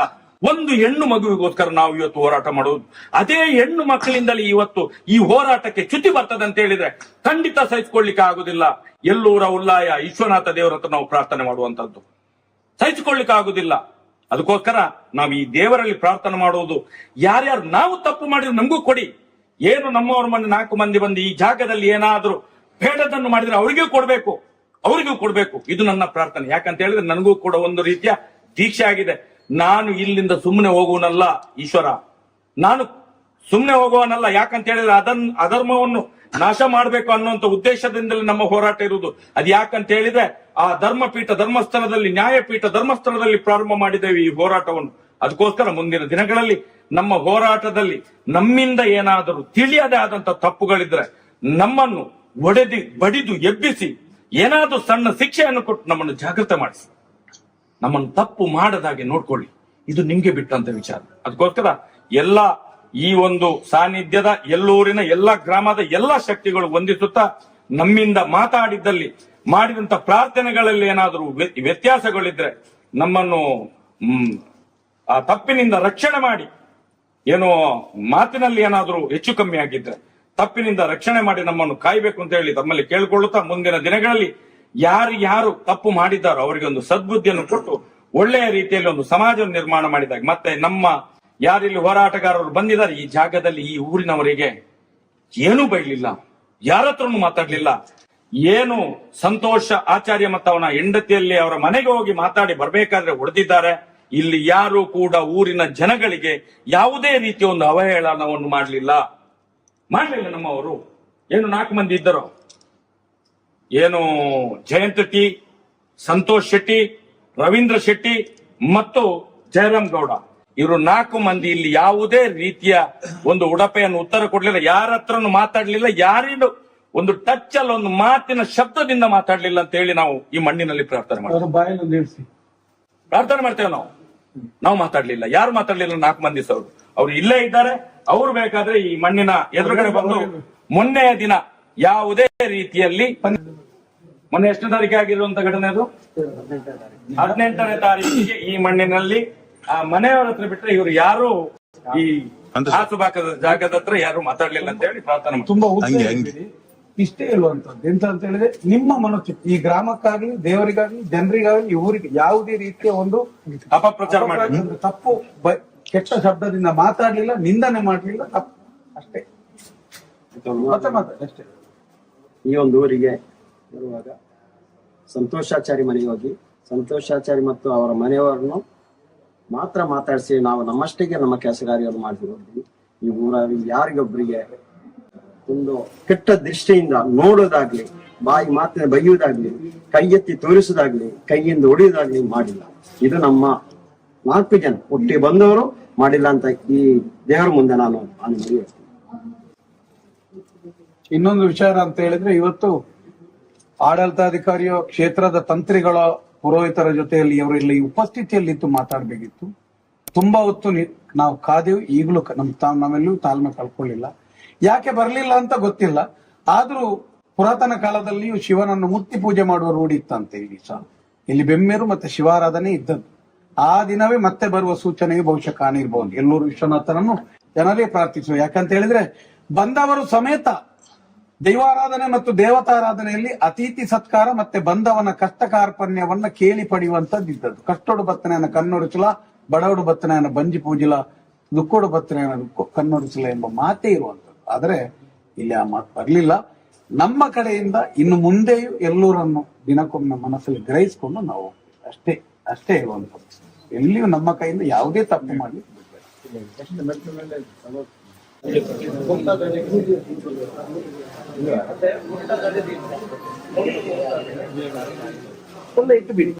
ಒಂದು ಹೆಣ್ಣು ಮಗುವಿಗೋಸ್ಕರ ನಾವು ಇವತ್ತು ಹೋರಾಟ ಮಾಡುವುದು. ಅದೇ ಹೆಣ್ಣು ಮಕ್ಕಳಿಂದಲೇ ಇವತ್ತು ಈ ಹೋರಾಟಕ್ಕೆ ಚ್ಯುತಿ ಬರ್ತದೆ ಅಂತ ಹೇಳಿದ್ರೆ ಖಂಡಿತ ಸಹಿಸಿಕೊಳ್ಳಿಕ್ಕೆ ಆಗುದಿಲ್ಲ. ಎಲ್ಲೂರ ಉಲ್ಲಾಯ ವಿಶ್ವನಾಥ ದೇವರ ಹತ್ರ ನಾವು ಪ್ರಾರ್ಥನೆ ಮಾಡುವಂತದ್ದು ಸಹಿಸಿಕೊಳ್ಳಿಕ್ಕೆ ಆಗುದಿಲ್ಲ. ಅದಕ್ಕೋಸ್ಕರ ನಾವು ಈ ದೇವರಲ್ಲಿ ಪ್ರಾರ್ಥನೆ ಮಾಡುವುದು, ಯಾರ್ಯಾರು ನಾವು ತಪ್ಪು ಮಾಡಿದ್ರೆ ನಮಗೂ ಕೊಡಿ. ಏನು ನಮ್ಮವ್ರ ಮನೆ 4 ಮಂದಿ ಬಂದು ಈ ಜಾಗದಲ್ಲಿ ಏನಾದ್ರೂ ಬೇಡದನ್ನು ಮಾಡಿದ್ರೆ ಅವರಿಗೂ ಕೊಡ್ಬೇಕು. ಇದು ನನ್ನ ಪ್ರಾರ್ಥನೆ. ಯಾಕಂತ ಹೇಳಿದ್ರೆ ನನಗೂ ಕೂಡ ಒಂದು ರೀತಿಯ ದೀಕ್ಷೆ ಆಗಿದೆ. ನಾನು ಇಲ್ಲಿಂದ ಸುಮ್ಮನೆ ಹೋಗುವನಲ್ಲ ಈಶ್ವರ, ನಾನು ಸುಮ್ಮನೆ ಹೋಗುವನಲ್ಲ. ಯಾಕಂತ ಹೇಳಿದ್ರೆ ಅಧರ್ಮವನ್ನು ನಾಶ ಮಾಡಬೇಕು ಅನ್ನುವಂತ ಉದ್ದೇಶದಿಂದಲೇ ನಮ್ಮ ಹೋರಾಟ ಇರುವುದು. ಅದು ಯಾಕಂತ ಹೇಳಿದ್ರೆ ಆ ಧರ್ಮಪೀಠ ಧರ್ಮಸ್ಥಳದಲ್ಲಿ, ನ್ಯಾಯಪೀಠ ಧರ್ಮಸ್ಥಳದಲ್ಲಿ ಪ್ರಾರಂಭ ಮಾಡಿದ್ದೇವೆ ಈ ಹೋರಾಟವನ್ನು. ಅದಕ್ಕೋಸ್ಕರ ಮುಂದಿನ ದಿನಗಳಲ್ಲಿ ನಮ್ಮ ಹೋರಾಟದಲ್ಲಿ ನಮ್ಮಿಂದ ಏನಾದರೂ ತಿಳಿಯದೇ ಆದಂತ ತಪ್ಪುಗಳಿದ್ರೆ ನಮ್ಮನ್ನು ಬಡಿದು ಎಬ್ಬಿಸಿ ಏನಾದ್ರೂ ಸಣ್ಣ ಶಿಕ್ಷೆಯನ್ನು ಕೊಟ್ಟು ನಮ್ಮನ್ನು ಜಾಗೃತ ಮಾಡಿಸಿ, ನಮ್ಮನ್ನು ತಪ್ಪು ಮಾಡದಾಗೆ ನೋಡ್ಕೊಳ್ಳಿ. ಇದು ನಿಮ್ಗೆ ಬಿಟ್ಟಂತ ವಿಚಾರ. ಅದಕ್ಕೋಸ್ಕರ ಎಲ್ಲ ಈ ಒಂದು ಸಾನ್ನಿಧ್ಯದ ಎಲ್ಲೂರಿನ ಎಲ್ಲ ಗ್ರಾಮದ ಎಲ್ಲ ಶಕ್ತಿಗಳು ವಂದಿಸುತ್ತಾ ನಮ್ಮಿಂದ ಮಾತಾಡಿದ್ದಲ್ಲಿ ಮಾಡಿದಂತ ಪ್ರಾರ್ಥನೆಗಳಲ್ಲಿ ಏನಾದರೂ ವ್ಯತ್ಯಾಸಗಳಿದ್ರೆ ನಮ್ಮನ್ನು ಆ ತಪ್ಪಿನಿಂದ ರಕ್ಷಣೆ ಮಾಡಿ, ಏನೋ ಮಾತಿನಲ್ಲಿ ಏನಾದರೂ ಹೆಚ್ಚು ಕಮ್ಮಿ ಆಗಿದ್ರೆ ತಪ್ಪಿನಿಂದ ರಕ್ಷಣೆ ಮಾಡಿ ನಮ್ಮನ್ನು ಕಾಯ್ಬೇಕು ಅಂತ ಹೇಳಿ ತಮ್ಮಲ್ಲಿ ಕೇಳಿಕೊಳ್ಳುತ್ತಾ, ಮುಂದಿನ ದಿನಗಳಲ್ಲಿ ಯಾರು ತಪ್ಪು ಮಾಡಿದ್ದಾರೋ ಅವರಿಗೆ ಒಂದು ಸದ್ಬುದ್ಧಿಯನ್ನು ಕೊಟ್ಟು ಒಳ್ಳೆಯ ರೀತಿಯಲ್ಲಿ ಒಂದು ಸಮಾಜವನ್ನು ನಿರ್ಮಾಣ ಮಾಡಿದಾಗ, ಮತ್ತೆ ನಮ್ಮ ಯಾರಿಲ್ಲಿ ಹೋರಾಟಗಾರರು ಬಂದಿದ್ದಾರೆ ಈ ಜಾಗದಲ್ಲಿ, ಈ ಊರಿನವರಿಗೆ ಏನೂ ಬೈಲಿಲ್ಲ, ಯಾರ ಹತ್ರನೂ ಮಾತಾಡ್ಲಿಲ್ಲ. ಏನು ಸಂತೋಷ ಆಚಾರ್ಯ ಮತ್ತು ಅವನ ಹೆಂಡತಿಯಲ್ಲಿ ಅವರ ಮನೆಗೆ ಹೋಗಿ ಮಾತಾಡಿ ಬರ್ಬೇಕಾದ್ರೆ ಹೊಡೆದಿದ್ದಾರೆ. ಇಲ್ಲಿ ಯಾರು ಕೂಡ ಊರಿನ ಜನಗಳಿಗೆ ಯಾವುದೇ ರೀತಿಯ ಒಂದು ಅವಹೇಳನವನ್ನು ಮಾಡಲಿಲ್ಲ. ನಮ್ಮವರು ಏನು 4 ಮಂದಿ ಇದ್ದರು, ಏನು ಜಯಂತ್ ಟಿ, ಸಂತೋಷ್ ಶೆಟ್ಟಿ, ರವೀಂದ್ರ ಶೆಟ್ಟಿ ಮತ್ತು ಜಯರಾಮ್ ಗೌಡ, ಇವರು 4 ಮಂದಿ ಇಲ್ಲಿ ಯಾವುದೇ ರೀತಿಯ ಒಂದು ಉಡಪೆಯನ್ನು ಉತ್ತರ ಕೊಡ್ಲಿಲ್ಲ, ಯಾರ ಹತ್ರನು ಮಾತಾಡ್ಲಿಲ್ಲ, ಯಾರಿಗೂ ಒಂದು ಟಚ್ ಅಲ್ಲ, ಒಂದು ಮಾತಿನ ಶಬ್ದದಿಂದ ಮಾತಾಡ್ಲಿಲ್ಲ ಅಂತ ಹೇಳಿ ನಾವು ಈ ಮಣ್ಣಿನಲ್ಲಿ ಪ್ರಾರ್ಥನೆ ಮಾಡ್ತೇವೆ. ನಾವು ಮಾತಾಡ್ಲಿಲ್ಲ, ಯಾರು ಮಾತಾಡ್ಲಿಲ್ಲ. 4 ಮಂದಿ ಸರ್ ಅವ್ರು ಇಲ್ಲೇ ಇದ್ದಾರೆ. ಅವ್ರು ಬೇಕಾದ್ರೆ ಈ ಮಣ್ಣಿನ ಎದುರುಗಡೆ ಬಂದು ಮೊನ್ನೆಯ ದಿನ ಯಾವುದೇ ರೀತಿಯಲ್ಲಿ, ಮೊನ್ನೆ ಎಷ್ಟನೇ ತಾರೀಕಿಗೆ ಆಗಿರುವಂತ ಘಟನೆ ಅದು 18ನೇ ತಾರೀಕಿಗೆ ಈ ಮಣ್ಣಿನಲ್ಲಿ ಆ ಮನೆಯವರ ಹತ್ರ ಬಿಟ್ಟರೆ ಇವರು ಯಾರು ಈ ಹಾಸುಬಾಕದ ಜಾಗದ ಹತ್ರ ಯಾರು ಮಾತಾಡ್ಲಿಲ್ಲ ಅಂತ ಹೇಳಿ ಪ್ರಾರ್ಥನೆ ತುಂಬಾ ಇಷ್ಟೇ ಹೇಳುವಂತದ್ದು ಎಂತ ಅಂತ ಹೇಳಿದ್ರೆ, ನಿಮ್ಮ ಮನೋಚಿತ್ತ ಈ ಗ್ರಾಮಕ್ಕಾಗ್ಲಿ, ದೇವರಿಗಾಗ್ಲಿ, ಜನರಿಗಾಗ್ಲಿ, ಈ ಊರಿಗೆ ಯಾವುದೇ ರೀತಿಯ ಒಂದು ಅಪಪ್ರಚಾರ ಮಾಡಿ ತಪ್ಪು ಕೆಟ್ಟ ಶಬ್ದದಿಂದ ಮಾತಾಡ್ಲಿಲ್ಲ, ನಿಂದನೆ ಮಾಡ್ಲಿಲ್ಲ, ತಪ್ಪು ಅಷ್ಟೇ. ಅಷ್ಟೇ. ಈ ಒಂದು ಊರಿಗೆ ಬರುವಾಗ ಸಂತೋಷಾಚಾರಿ ಮನೆಗೆ ಹೋಗಿ ಸಂತೋಷಾಚಾರಿ ಮತ್ತು ಅವರ ಮನೆಯವರನ್ನು ಮಾತ್ರ ಮಾತಾಡಿಸಿ ನಾವು ನಮ್ಮಷ್ಟಿಗೆ ನಮ್ಮ ಕೆಲಸ ಕಾರ್ಯವನ್ನು ಮಾಡ್ತಿರೋದು. ಈ ಊರಲ್ಲಿ ಯಾರಿಗೊಬ್ಬರಿಗೆ ಒಂದು ಕೆಟ್ಟ ದೃಷ್ಟಿಯಿಂದ ನೋಡೋದಾಗ್ಲಿ, ಬಾಯಿ ಮಾತಿನ ಬೈಯುವುದಾಗ್ಲಿ, ಕೈ ಎತ್ತಿ ತೋರಿಸುವುದಾಗ್ಲಿ, ಕೈಯಿಂದ ಹೊಡೆಯುವುದಾಗ್ಲಿ ಮಾಡಿಲ್ಲ. ಇದು ನಮ್ಮ 4 ಜನ ಒಟ್ಟಿಗೆ ಬಂದವರು ಮಾಡಿಲ್ಲ ಅಂತ ಈ ದೇವರ ಮುಂದೆ ನಾನು ಅನುಮತಿ. ಇನ್ನೊಂದು ವಿಚಾರ ಅಂತ ಹೇಳಿದ್ರೆ, ಇವತ್ತು ಆಡಳಿತಾಧಿಕಾರಿಯೋ ಕ್ಷೇತ್ರದ ತಂತ್ರಿಗಳ ಪುರೋಹಿತರ ಜೊತೆಯಲ್ಲಿ ಇವರಲ್ಲಿ ಉಪಸ್ಥಿತಿಯಲ್ಲಿದ್ದು ಮಾತಾಡ್ಬೇಕಿತ್ತು. ತುಂಬಾ ಹೊತ್ತು ನಾವು ಕಾದೆವು, ಈಗಲೂ ನಾವೆಲ್ಲೂ ತಾಳ್ಮೆ ಕಳ್ಕೊಳ್ಳಿಲ್ಲ. ಯಾಕೆ ಬರ್ಲಿಲ್ಲ ಅಂತ ಗೊತ್ತಿಲ್ಲ. ಆದ್ರೂ ಪುರಾತನ ಕಾಲದಲ್ಲಿಯೂ ಶಿವನನ್ನು ಮುತ್ತಿ ಪೂಜೆ ಮಾಡುವ ರೂಢಿ ಇತ್ತಂತೆ ಇಲ್ಲಿ ಬೆಮ್ಮೇರು ಮತ್ತೆ ಶಿವಾರಾಧನೆ ಇದ್ದದ್ದು. ಆ ದಿನವೇ ಮತ್ತೆ ಬರುವ ಸೂಚನೆಯು ಬಹುಶಃ ಕಾಣಿರ್ಬಹುದು. ಎಲ್ಲೂರು ವಿಶ್ವನಾಥನನ್ನು ಜನರೇ ಪ್ರಾರ್ಥಿಸುವ. ಯಾಕಂತ ಹೇಳಿದ್ರೆ ಬಂದವರು ಸಮೇತ ದೈವಾರಾಧನೆ ಮತ್ತು ದೇವತಾರಾಧನೆಯಲ್ಲಿ ಅತಿಥಿ ಸತ್ಕಾರ ಮತ್ತೆ ಬಂದವನ ಕಷ್ಟ ಕಾರ್ಪಣ್ಯವನ್ನ ಕೇಳಿ ಪಡೆಯುವಂತದ್ದು ಇದ್ದದ್ದು. ಕಷ್ಟೋಡು ಬತ್ತನೆಯನ್ನ ಕಣ್ಣೊಡಿಸಲ, ಬಡವಡು ಬತ್ತನೆಯನ್ನ ಬಂಜಿ ಪೂಜಿಲ, ದುಕ್ಕೋಡು ಬತ್ತನೆಯನ್ನ ಕಣ್ಣೊಡಿಸಲ ಎಂಬ ಮಾತೇ ಇರುವಂತದ್ದು. ಆದ್ರೆ ಇಲ್ಲಿ ಆ ಮಾತು ಬರ್ಲಿಲ್ಲ. ನಮ್ಮ ಕಡೆಯಿಂದ ಇನ್ನು ಮುಂದೆಯೂ ಎಲ್ಲೂರನ್ನು ದಿನಕ್ಕೊಮ್ಮೆ ಮನಸ್ಸಲ್ಲಿ ಗ್ರಹಿಸಿಕೊಂಡು ನಾವು ಅಷ್ಟೇ ಹೇಳುವಂಥದ್ದು. ಎಲ್ಲಿಯೂ ನಮ್ಮ ಕೈಯಿಂದ ಯಾವುದೇ ತಪ್ಪು ಮಾಡಿ ಇಟ್ಟು ಬಿಡಿ.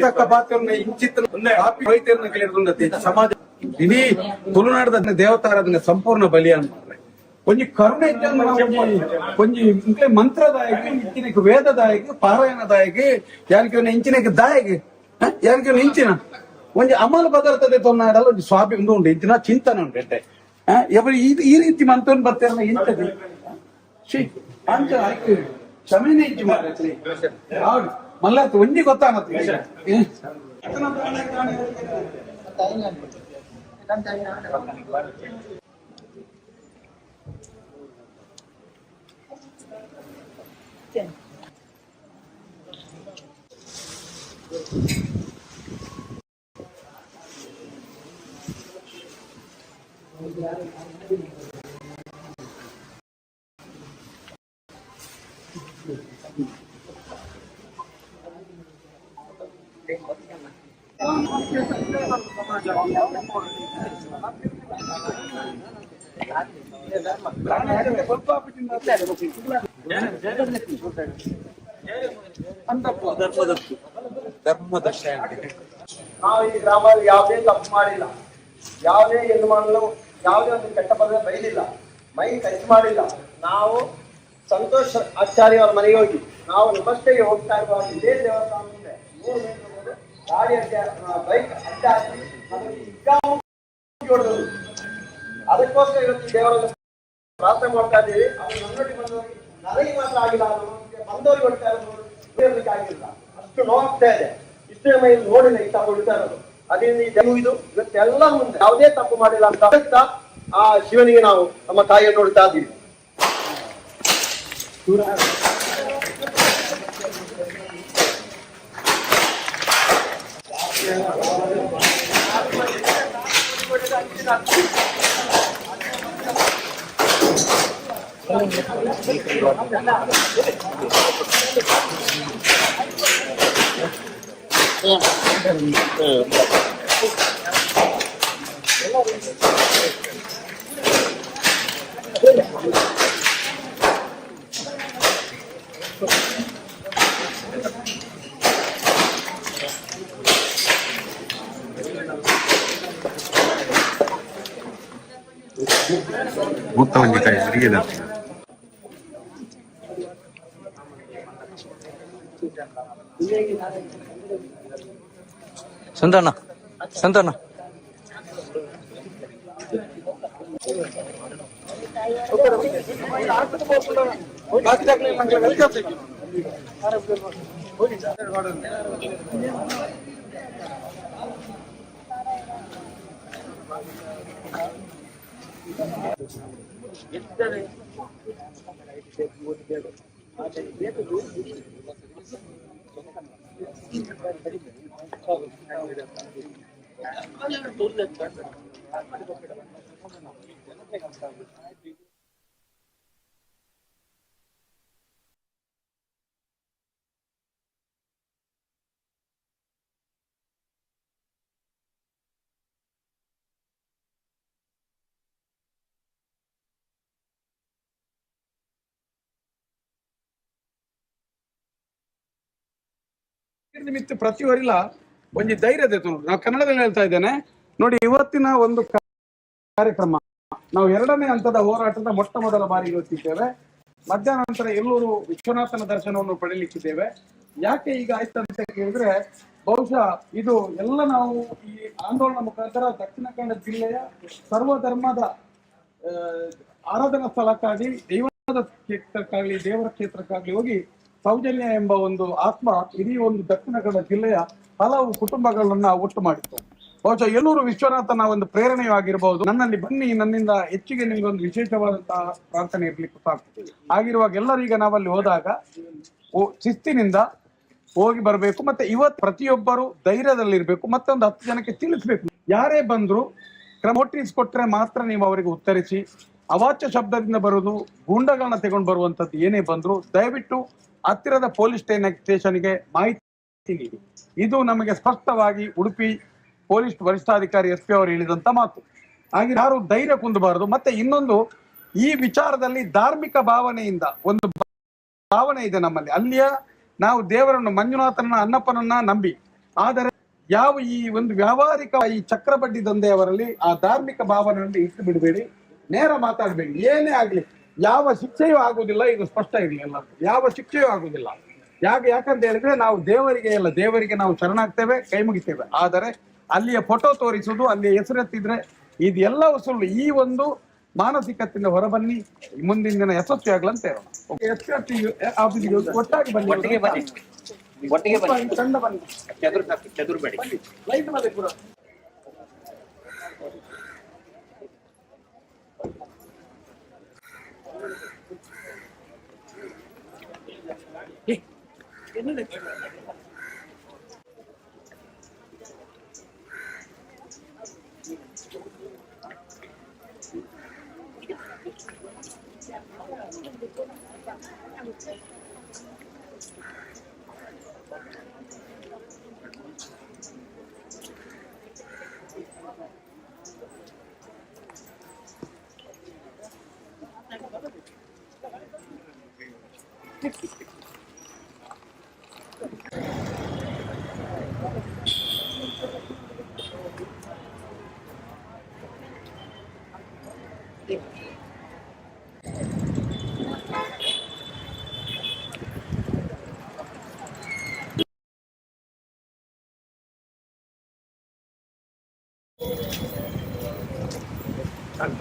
ತಕ್ಕ ಪಾತ್ರವನ್ನು ಇಂಚಿತ್ತ ವೈದ್ಯರನ್ನ ಕೇಳಿರುಂಡತೆ ಸಮಾಜ ಇಡೀ ತುಳುನಾಡದ ದೇವತಾರಾಧನೆ ಸಂಪೂರ್ಣ ಬಲಿಯನ್ನು ಮಾಡ್ರೆ ಕೊಂಚ ಕರುಣೆ ಕೊಂಚ ಇಂಕ್ಲೆ ಮಂತ್ರದಾಯಗಿ ಇಂಚಿನಕ್ಕೆ ವೇದದಾಯಗಿ ಪಾರಾಯಣದಾಯಗಿ ಯಾರಿಗೆ ಇಂಚಿನಕ್ಕೆ ದಾಯಗಿ ಯಾರಿಗೆ ಇಂಚಿನ ಒಂಜಿ ಅಮಲ ಬದರ್ತದೆ ತೊನ್ನಾಡಲ್ಲ ಒಂದು ಸ್ವಾಭಿ ಉಂಟು ಇಂಚಿನ ಚಿಂತನೆ ಉಂಟೆ ಈ ರೀತಿ ಮಂತ್ರವನ್ನು ಬರ್ತಾರೆ ಇಂಥದ್ದು ಅಂಚ ಆಯ್ತು ಕ್ಷಮೆನೇ ಇಂಚು ಮಾಡ್ರಿ ಮಲ್ಲ ಒಂಜಿ ಗೊತ್ತಾಗತ್ತೆ ನಾವು ಈ ಗ್ರಾಮದಲ್ಲಿ ಯಾವುದೇ ತಪ್ಪು ಮಾಡಿಲ್ಲ, ಯಾವುದೇ ಹೆಣ್ಣು ಯಾವುದೇ ಒಂದು ಕೆಟ್ಟ ಪದ ಬೈಲಿಲ್ಲ, ಮೈ ಟಚ್ ಮಾಡಿಲ್ಲ. ನಾವು ಸಂತೋಷ್ ಆಚಾರ್ಯ ಅವರ ಮನೆಗೆ ಹೋಗಿ ನಾವು ನಮಸ್ತೆಗೆ ಹೋಗ್ತಾ ಇರುವಾಗ ಇದೇ ದೇವಸ್ಥಾನ ಮುಂದೆ 3 ಮೀಟರ್ ಗಾಡಿ ಬೈಕ್ ಅಡ್ಡ ಹಾಕಿ ಹೊಡೆದರು. ಅದಕ್ಕೋಸ್ಕರ ಇವತ್ತು ದೇವರಲ್ಲಿ ಪ್ರಾರ್ಥನೆ ಮಾಡ್ತಾ ಇದ್ದೀವಿ. ಅವರು ನನ್ನೊಟ್ಟಿಗೆ ಬಂದವರಿಗೆ ನನಗೆ ಮಾತ್ರ ಆಗಿಲ್ಲ, ಬಂದವರಿಗೆ ಹೊಡ್ತಾ ಇರೋದು ಆಗಿಲ್ಲ, ಅಷ್ಟು ನೋವಾಗ್ತಾ ಇದೆ. ಇಷ್ಟೇ ಮೈ ನೋಡಿಲ್ಲ ಈ ತಪ್ಪು ಹೊಡಿತಾ ಇರೋದು. ಅದರಿಂದ ಇದು ಇವತ್ತೆಲ್ಲ ಮುಂದೆ ಯಾವುದೇ ತಪ್ಪು ಮಾಡಿಲ್ಲ ಅಂತ ಆ ಶಿವನಿಗೆ ನಾವು ನಮ್ಮ ತಾಯಿಯನ್ನು ನೋಡ್ತಾ ಇದ್ದೀವಿ. ಸಂತಣ್ಣ ಸಂತಣ್ಣ ನಿಮಿತ್ತ ಪ್ರತಿಯೊರಿಲ್ಲ ಒಂದು ಧೈರ್ಯ ಇದೆ. ನಾವು ಕನ್ನಡದಲ್ಲಿ ಹೇಳ್ತಾ ಇದ್ದೇನೆ ನೋಡಿ. ಇವತ್ತಿನ ಒಂದು ಕಾರ್ಯಕ್ರಮ ನಾವು 2ನೇ ಹಂತದ ಹೋರಾಟದ ಮೊಟ್ಟ ಮೊದಲ ಬಾರಿಗೆ ಇವತ್ತಿದ್ದೇವೆ. ಮಧ್ಯಾಹ್ನ ನಂತರ ಎಲ್ಲರೂ ವಿಶ್ವನಾಥನ ದರ್ಶನವನ್ನು ಪಡೆಯಲಿಕ್ಕಿದ್ದೇವೆ. ಯಾಕೆ ಈಗ ಆಯ್ತು ಅಂತ ಕೇಳಿದ್ರೆ, ಬಹುಶಃ ಇದು ಎಲ್ಲ ನಾವು ಈ ಆಂದೋಲನ ಮುಖಾಂತರ ದಕ್ಷಿಣ ಕನ್ನಡ ಜಿಲ್ಲೆಯ ಸರ್ವಧರ್ಮದ ಆರಾಧನಾ ಸ್ಥಳಕ್ಕಾಗಿ, ದೈವದ ಕ್ಷೇತ್ರಕ್ಕಾಗ್ಲಿ, ದೇವರ ಕ್ಷೇತ್ರಕ್ಕಾಗ್ಲಿ ಹೋಗಿ ಸೌಜನ್ಯ ಎಂಬ ಒಂದು ಆತ್ಮ ಇಡೀ ಒಂದು ದಕ್ಷಿಣ ಕನ್ನಡ ಜಿಲ್ಲೆಯ ಹಲವು ಕುಟುಂಬಗಳನ್ನ ಒಟ್ಟು ಮಾಡಿತ್ತು. ಬಹುಶಃ ಎಲ್ಲೂರು ವಿಶ್ವನಾಥನ ಒಂದು ಪ್ರೇರಣೆಯಾಗಿರಬಹುದು. ನನ್ನಲ್ಲಿ ಬನ್ನಿ, ನನ್ನಿಂದ ಹೆಚ್ಚಿಗೆ ನಿಮ್ಗೊಂದು ವಿಶೇಷವಾದಂತಹ ಪ್ರಾರ್ಥನೆ ಇರ್ಲಿಕ್ಕೆ ಸಾಕು. ಆಗಿರುವಾಗ ಎಲ್ಲರೀಗ ನಾವಲ್ಲಿ ಹೋದಾಗ ಶಿಸ್ತಿನಿಂದ ಹೋಗಿ ಬರಬೇಕು. ಮತ್ತೆ ಇವತ್ತು ಪ್ರತಿಯೊಬ್ಬರು ಧೈರ್ಯದಲ್ಲಿರ್ಬೇಕು. ಮತ್ತೊಂದು 10 ಜನಕ್ಕೆ ತಿಳಿಸ್ಬೇಕು, ಯಾರೇ ಬಂದ್ರು ನೋಟಿಸ್ ಕೊಟ್ರೆ ಮಾತ್ರ ನೀವು ಅವರಿಗೆ ಉತ್ತರಿಸಿ. ಅವಾಚ್ಯ ಶಬ್ದದಿಂದ ಬರುವುದು, ಗೂಂಡಗಳನ್ನ ತಗೊಂಡು ಬರುವಂತದ್ದು ಏನೇ ಬಂದ್ರು ದಯವಿಟ್ಟು ಹತ್ತಿರದ ಪೊಲೀಸ್ ಸ್ಟೇಷನ್ಗೆ ಮಾಹಿತಿ ನೀಡಿ. ಇದು ನಮಗೆ ಸ್ಪಷ್ಟವಾಗಿ ಉಡುಪಿ ಪೊಲೀಸ್ ವರಿಷ್ಠಾಧಿಕಾರಿ SP ಅವರು ಹೇಳಿದಂತ ಮಾತು. ಹಾಗೆ ಯಾರು ಧೈರ್ಯ ಕುಂದಬಾರದು. ಮತ್ತೆ ಇನ್ನೊಂದು, ಈ ವಿಚಾರದಲ್ಲಿ ಧಾರ್ಮಿಕ ಭಾವನೆಯಿಂದ ಒಂದು ಭಾವನೆ ಇದೆ ನಮ್ಮಲ್ಲಿ. ಅಲ್ಲಿಯ ನಾವು ದೇವರನ್ನು, ಮಂಜುನಾಥನ, ಅನ್ನಪ್ಪನನ್ನ ನಂಬಿ, ಆದರೆ ಯಾವ ಈ ಒಂದು ವ್ಯಾವಹಾರಿಕ ಈ ಚಕ್ರಬಡ್ಡಿ ದಂಧೆಯವರಲ್ಲಿ ಆ ಧಾರ್ಮಿಕ ಭಾವನೆಯಲ್ಲಿ ಇಟ್ಟು ಬಿಡಬೇಡಿ. ನೇರ ಮಾತಾಡಬೇಡಿ. ಏನೇ ಆಗ್ಲಿ ಯಾವ ಶಿಕ್ಷೆಯೂ ಆಗುವುದಿಲ್ಲ. ಇದು ಸ್ಪಷ್ಟ ಇರಲಿ ಎಲ್ಲ, ಯಾವ ಶಿಕ್ಷೆಯೂ ಆಗುವುದಿಲ್ಲ. ಯಾಕಂತ ಹೇಳಿದ್ರೆ ನಾವು ದೇವರಿಗೆ ನಾವು ಶರಣಾಗ್ತೇವೆ, ಕೈ ಮುಗಿತೇವೆ. ಆದರೆ ಅಲ್ಲಿಯ ಫೋಟೋ ತೋರಿಸುವುದು, ಅಲ್ಲಿಯ ಹೆಸರೆತ್ತಿದ್ರೆ ಇದೆಲ್ಲವೂ ಸುಳ್ಳು. ಈ ಒಂದು ಮಾನಸಿಕತೆಯಿಂದ ಹೊರಬನ್ನಿ, ಮುಂದಿನ ದಿನ ಯಶಸ್ವಿ ಆಗ್ಲಂತ ಹೇಳೋಣ. ಒಟ್ಟಾಗಿ ಬನ್ನಿ, ತಂಡ ಬನ್ನಿ, ಲೈಟ್ ಮೇಲೆ ಕೂಡ ಅಂತ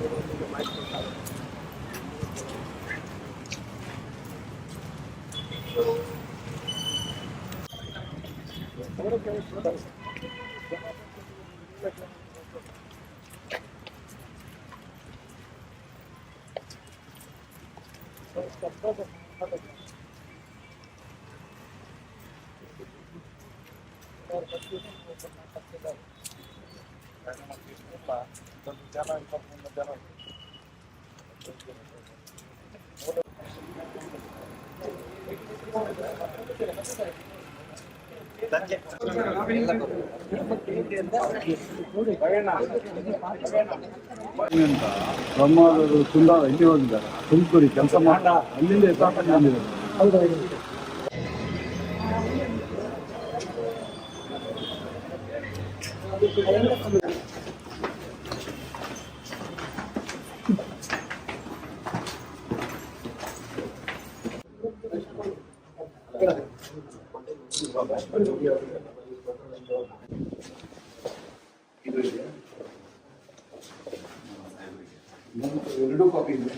ಬ್ರಹ್ಮವರು ತುಂಬ ಇಲ್ಲಿ ಹೋಗಿದ್ದಾರೆ, ತುಮಕೂರಿಗೆ ಕೆಲಸ ಮಾಡ ಅಲ್ಲಿಂದ ಎತ್ತಾಕೊಂಡು ಬಂದಿದ್ದಾರೆ. ಎರಡು ಕಾಪಿ ಇದೆ.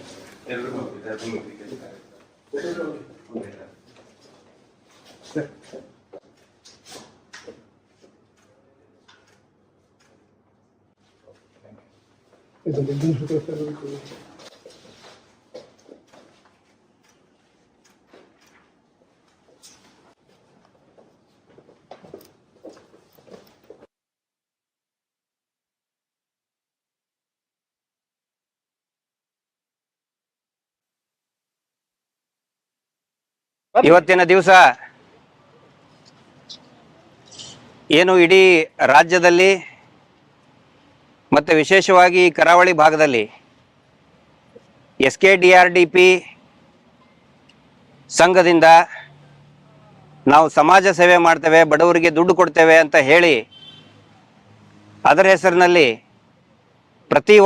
ಇವತ್ತಿನ ದಿವಸ ಏನು ಇಡೀ ರಾಜ್ಯದಲ್ಲಿ ಮತ್ತು ವಿಶೇಷವಾಗಿ ಕರಾವಳಿ ಭಾಗದಲ್ಲಿ SKDRDP ಸಂಘದಿಂದ ನಾವು ಸಮಾಜ ಸೇವೆ ಮಾಡ್ತೇವೆ, ಬಡವರಿಗೆ ದುಡ್ಡು ಕೊಡ್ತೇವೆ ಅಂತ ಹೇಳಿ ಅದರ ಹೆಸರಿನಲ್ಲಿ ಪ್ರತಿ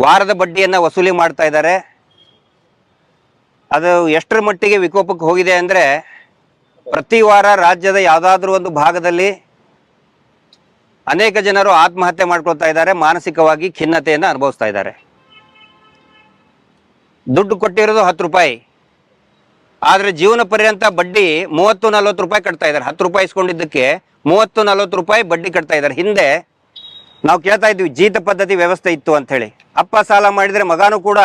ವಾರದ ಬಡ್ಡಿಯನ್ನು ವಸೂಲಿ ಮಾಡ್ತಾ ಇದ್ದಾರೆ. ಅದು ಎಷ್ಟರ ಮಟ್ಟಿಗೆ ವಿಕೋಪಕ್ಕೆ ಹೋಗಿದೆ ಅಂದರೆ ಪ್ರತಿ ವಾರ ರಾಜ್ಯದ ಯಾವುದಾದ್ರೂ ಒಂದು ಭಾಗದಲ್ಲಿ ಅನೇಕ ಜನರು ಆತ್ಮಹತ್ಯೆ ಮಾಡ್ಕೊಳ್ತಾ ಇದ್ದಾರೆ, ಮಾನಸಿಕವಾಗಿ ಖಿನ್ನತೆಯನ್ನು ಅನುಭವಿಸ್ತಾ ಇದ್ದಾರೆ. ದುಡ್ಡು ಕೊಟ್ಟಿರೋದು 10 ರೂಪಾಯಿ, ಆದರೆ ಜೀವನ ಪರ್ಯಂತ ಬಡ್ಡಿ 30-40 ರೂಪಾಯಿ ಕಟ್ತಾ ಇದ್ದಾರೆ. 10 ರೂಪಾಯಿ ಇಸ್ಕೊಂಡಿದ್ದಕ್ಕೆ 30-40 ರೂಪಾಯಿ ಬಡ್ಡಿ ಕಟ್ತಾ ಇದ್ದಾರೆ. ಹಿಂದೆ ನಾವು ಕೇಳ್ತಾ ಇದ್ವಿ ಜೀತ ಪದ್ಧತಿ ವ್ಯವಸ್ಥೆ ಇತ್ತು ಅಂತ ಹೇಳಿ. ಅಪ್ಪ ಸಾಲ ಮಾಡಿದರೆ ಮಗನೂ ಕೂಡ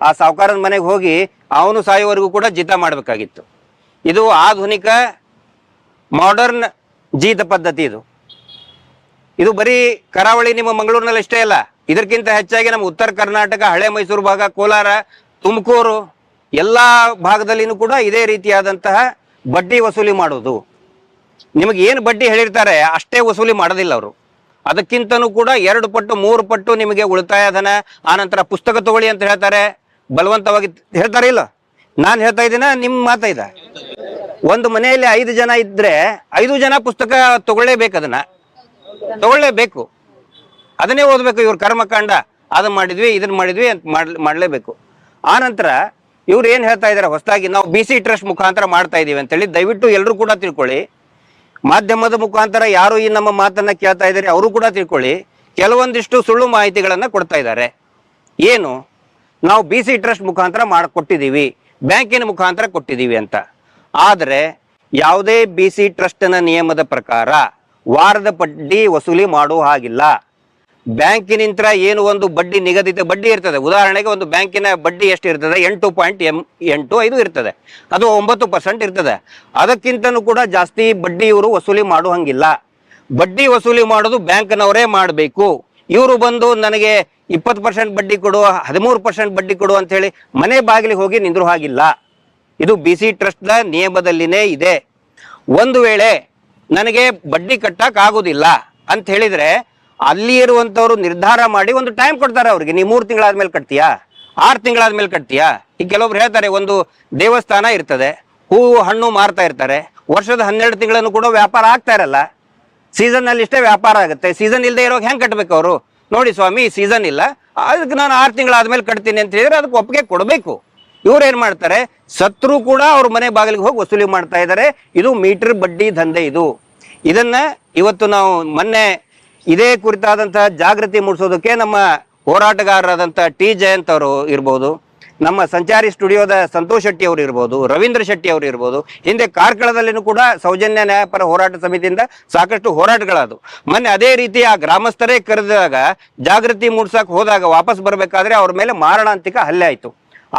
ಆ ಸಾಹುಕಾರನ ಮನೆಗೆ ಹೋಗಿ ಅವನು ಸಾಯುವವರೆಗೂ ಕೂಡ ಜೀತ ಮಾಡಬೇಕಾಗಿತ್ತು. ಇದು ಆಧುನಿಕ ಮಾಡರ್ನ್ ಜೀತ ಪದ್ಧತಿ. ಇದು ಬರೀ ಕರಾವಳಿ ನಿಮ್ಮ ಮಂಗಳೂರಿನಲ್ಲಿ ಅಷ್ಟೇ ಅಲ್ಲ, ಇದಕ್ಕಿಂತ ಹೆಚ್ಚಾಗಿ ನಮ್ಮ ಉತ್ತರ ಕರ್ನಾಟಕ, ಹಳೆ ಮೈಸೂರು ಭಾಗ, ಕೋಲಾರ, ತುಮಕೂರು ಎಲ್ಲ ಭಾಗದಲ್ಲಿನೂ ಕೂಡ ಇದೇ ರೀತಿಯಾದಂತಹ ಬಡ್ಡಿ ವಸೂಲಿ ಮಾಡೋದು. ನಿಮಗೆ ಏನು ಬಡ್ಡಿ ಹೇಳಿರ್ತಾರೆ ಅಷ್ಟೇ ವಸೂಲಿ ಮಾಡೋದಿಲ್ಲ ಅವರು, ಅದಕ್ಕಿಂತನೂ ಕೂಡ 2 ಪಟ್ಟು 3 ಪಟ್ಟು ನಿಮಗೆ ಉಳಿತಾಯ ಧನ, ಆನಂತರ ಪುಸ್ತಕ ತಗೊಳ್ಳಿ ಅಂತ ಹೇಳ್ತಾರೆ, ಬಲವಂತವಾಗಿ ಹೇಳ್ತಾರೆ. ಇಲ್ಲ, ನಾನು ಹೇಳ್ತಾ ಇದ್ದೀನ, ನಿಮ್ಮ ಮಾತಾ ಇದೆ. ಒಂದು ಮನೆಯಲ್ಲಿ 5 ಜನ ಇದ್ರೆ 5 ಜನ ಪುಸ್ತಕ ತಗೊಳ್ಳೇಬೇಕು, ಅದನ್ನ ತಗೊಳ್ಳೇಬೇಕು, ಅದನ್ನೇ ಓದಬೇಕು. ಇವ್ರ ಕರ್ಮಕಾಂಡ ಅದನ್ನ ಮಾಡಿದ್ವಿ ಇದನ್ನ ಮಾಡಿದ್ವಿ ಅಂತ ಮಾಡಲೇಬೇಕು. ಆನಂತರ ಇವ್ರು ಏನು ಹೇಳ್ತಾ ಇದ್ದಾರೆ, ಹೊಸದಾಗಿ ನಾವು BC ಟ್ರಸ್ಟ್ ಮುಖಾಂತರ ಮಾಡ್ತಾ ಇದೀವಿ ಅಂತೇಳಿ ದಯವಿಟ್ಟು ಎಲ್ಲರೂ ಕೂಡ ತಿಳ್ಕೊಳ್ಳಿ. ಮಾಧ್ಯಮದ ಮುಖಾಂತರ ಯಾರು ಈ ನಮ್ಮ ಮಾತನ್ನ ಕೇಳ್ತಾ ಇದ್ದಾರೆ ಅವರು ಕೂಡ ತಿಳ್ಕೊಳ್ಳಿ. ಕೆಲವೊಂದಿಷ್ಟು ಸುಳ್ಳು ಮಾಹಿತಿಗಳನ್ನ ಕೊಡ್ತಾ ಇದ್ದಾರೆ. ಏನು, ನಾವು BC ಟ್ರಸ್ಟ್ ಮುಖಾಂತರ ಮಾಡಿಕೊಟ್ಟಿದ್ದೀವಿ, ಬ್ಯಾಂಕಿನ ಮುಖಾಂತರ ಕೊಟ್ಟಿದ್ದೀವಿ ಅಂತ. ಆದರೆ ಯಾವುದೇ BC ಟ್ರಸ್ಟ್ನ ನಿಯಮದ ಪ್ರಕಾರ ವಾರದ ಬಡ್ಡಿ ವಸೂಲಿ ಮಾಡುವ ಹಾಗಿಲ್ಲ. ಬ್ಯಾಂಕಿನಿಂದ ಏನು ಒಂದು ಬಡ್ಡಿ ನಿಗದಿತ ಬಡ್ಡಿ ಇರ್ತದೆ. ಉದಾಹರಣೆಗೆ ಒಂದು ಬ್ಯಾಂಕಿನ ಬಡ್ಡಿ ಎಷ್ಟು ಇರ್ತದೆ, 8.85 ಇರ್ತದೆ, ಅದು 9% ಇರ್ತದೆ. ಅದಕ್ಕಿಂತನೂ ಕೂಡ ಜಾಸ್ತಿ ಬಡ್ಡಿ ಇವರು ವಸೂಲಿ ಮಾಡುವಂಗಿಲ್ಲ. ಬಡ್ಡಿ ವಸೂಲಿ ಮಾಡೋದು ಬ್ಯಾಂಕ್ನವರೇ ಮಾಡಬೇಕು. ಇವರು ಬಂದು ನನಗೆ 20% ಬಡ್ಡಿ ಕೊಡು, 13% ಬಡ್ಡಿ ಕೊಡು ಅಂತ ಹೇಳಿ ಮನೆ ಬಾಗಿಲಿಗೆ ಹೋಗಿ ನಿಂದ್ರು ಹಾಗಿಲ್ಲ. ಇದು BC ಟ್ರಸ್ಟ್ ನ ನಿಯಮದಲ್ಲಿನೇ ಇದೆ. ಒಂದು ವೇಳೆ ನನಗೆ ಬಡ್ಡಿ ಕಟ್ಟಕ್ ಆಗುದಿಲ್ಲ ಅಂತ ಹೇಳಿದ್ರೆ ಅಲ್ಲಿ ಇರುವಂತವ್ರು ನಿರ್ಧಾರ ಮಾಡಿ ಒಂದು ಟೈಮ್ ಕೊಡ್ತಾರೆ ಅವ್ರಿಗೆ. ನೀವು 3 ತಿಂಗಳಾದ್ಮೇಲೆ ಕಟ್ತೀಯಾ, 6 ತಿಂಗಳಾದ್ಮೇಲೆ ಕಟ್ತೀಯಾ. ಈಗ ಕೆಲವೊಬ್ರು ಹೇಳ್ತಾರೆ, ಒಂದು ದೇವಸ್ಥಾನ ಇರ್ತದೆ, ಹೂವು ಹಣ್ಣು ಮಾರ್ತಾ ಇರ್ತಾರೆ, ವರ್ಷದ 12 ತಿಂಗಳನ್ನು ಕೂಡ ವ್ಯಾಪಾರ ಆಗ್ತಾ ಇರಲ್ಲ, ಸೀಸನ್ ನಲ್ಲಿ ಇಷ್ಟೇ ವ್ಯಾಪಾರ ಆಗುತ್ತೆ. ಸೀಸನ್ ಇಲ್ಲದೆ ಇರೋವಾಗ ಹೆಂಗ್ ಕಟ್ಬೇಕು ಅವರು? ನೋಡಿ ಸ್ವಾಮಿ, ಈ ಸೀಸನ್ ಇಲ್ಲ, ಅದಕ್ಕೆ ನಾನು 6 ತಿಂಗಳಾದ್ಮೇಲೆ ಕಟ್ತೀನಿ ಅಂತ ಹೇಳಿದ್ರೆ ಅದಕ್ಕೆ ಒಪ್ಪಿಗೆ ಕೊಡಬೇಕು. ಇವ್ರು ಏನ್ ಮಾಡ್ತಾರೆ, ಸತ್ರು ಕೂಡ ಅವ್ರ ಮನೆ ಬಾಗಿಲಿಗೆ ಹೋಗಿ ವಸೂಲಿ ಮಾಡ್ತಾ ಇದ್ದಾರೆ. ಇದು ಮೀಟರ್ ಬಡ್ಡಿ ದಂಧೆ. ಇದನ್ನ ಇವತ್ತು ನಾವು ಮೊನ್ನೆ ಇದೇ ಕುರಿತಾದಂತಹ ಜಾಗೃತಿ ಮೂಡಿಸೋದಕ್ಕೆ ನಮ್ಮ ಹೋರಾಟಗಾರರಾದಂತಹ ಟಿ ಜಯಂತ್ ಅವರು ಇರ್ಬೋದು, ನಮ್ಮ ಸಂಚಾರಿ ಸ್ಟುಡಿಯೋದ ಸಂತೋಷ್ ಶೆಟ್ಟಿ ಅವರು ಇರ್ಬೋದು, ರವೀಂದ್ರ ಶೆಟ್ಟಿ ಅವರು ಇರ್ಬೋದು, ಹಿಂದೆ ಕಾರ್ಕಳದಲ್ಲಿನೂ ಕೂಡ ಸೌಜನ್ಯ ನ್ಯಾಯಪರ ಹೋರಾಟ ಸಮಿತಿಯಿಂದ ಸಾಕಷ್ಟು ಹೋರಾಟಗಳಾದವು. ಮೊನ್ನೆ ಅದೇ ರೀತಿ ಆ ಗ್ರಾಮಸ್ಥರೇ ಕರೆದಾಗ ಜಾಗೃತಿ ಮೂಡಿಸಕ್ ಹೋದಾಗ ವಾಪಸ್ ಬರಬೇಕಾದ್ರೆ ಅವ್ರ ಮೇಲೆ ಮಾರಣಾಂತಿಕ ಹಲ್ಲೆ ಆಯ್ತು.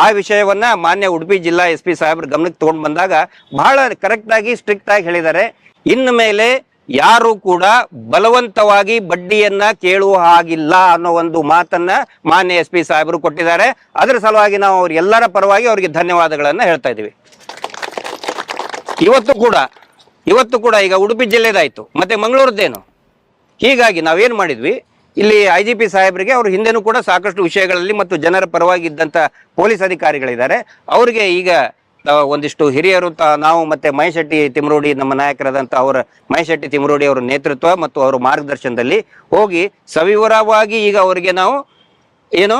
ಆ ವಿಷಯವನ್ನ ಮಾನ್ಯ ಉಡುಪಿ ಜಿಲ್ಲಾ SP ಸಾಹೇಬ್ರ ಗಮನಕ್ಕೆ ತಗೊಂಡು ಬಂದಾಗ ಬಹಳ ಕರೆಕ್ಟ್ ಆಗಿ ಸ್ಟ್ರಿಕ್ಟ್ ಆಗಿ ಹೇಳಿದ್ದಾರೆ, ಇನ್ನು ಮೇಲೆ ಯಾರು ಕೂಡ ಬಲವಂತವಾಗಿ ಬಡ್ಡಿಯನ್ನ ಕೇಳುವ ಹಾಗಿಲ್ಲ ಅನ್ನೋ ಒಂದು ಮಾತನ್ನ ಮಾನ್ಯ SP ಸಾಹೇಬರು ಕೊಟ್ಟಿದ್ದಾರೆ. ಅದರ ಸಲುವಾಗಿ ನಾವು ಅವ್ರ ಎಲ್ಲರ ಪರವಾಗಿ ಅವರಿಗೆ ಧನ್ಯವಾದಗಳನ್ನ ಹೇಳ್ತಾ ಇದೀವಿ. ಇವತ್ತು ಕೂಡ ಈಗ ಉಡುಪಿ ಜಿಲ್ಲೆದಾಯ್ತು, ಮತ್ತೆ ಮಂಗಳೂರದ್ದೇನು. ಹೀಗಾಗಿ ನಾವೇನ್ ಮಾಡಿದ್ವಿ, ಇಲ್ಲಿ IGP ಸಾಹೇಬರಿಗೆ ಅವರು ಹಿಂದೆನೂ ಕೂಡ ಸಾಕಷ್ಟು ವಿಷಯಗಳಲ್ಲಿ ಮತ್ತು ಜನರ ಪರವಾಗಿ ಇದ್ದಂತ ಪೊಲೀಸ್ ಅಧಿಕಾರಿಗಳಿದ್ದಾರೆ, ಅವರಿಗೆ ಈಗ ಒಂದಿಷ್ಟು ಹಿರಿಯರು ನಾವು ಮತ್ತೆ ಮಹೇಶೆಟ್ಟಿ ತಿಮರೋಡಿ ನಮ್ಮ ನಾಯಕರಾದಂತ ಅವರ ಮಹೇಶೆಟ್ಟಿ ತಿಮರೋಡಿ ಅವರ ನೇತೃತ್ವ ಮತ್ತು ಅವರ ಮಾರ್ಗದರ್ಶನದಲ್ಲಿ ಹೋಗಿ ಸವಿವರವಾಗಿ ಈಗ ಅವರಿಗೆ ನಾವು ಏನು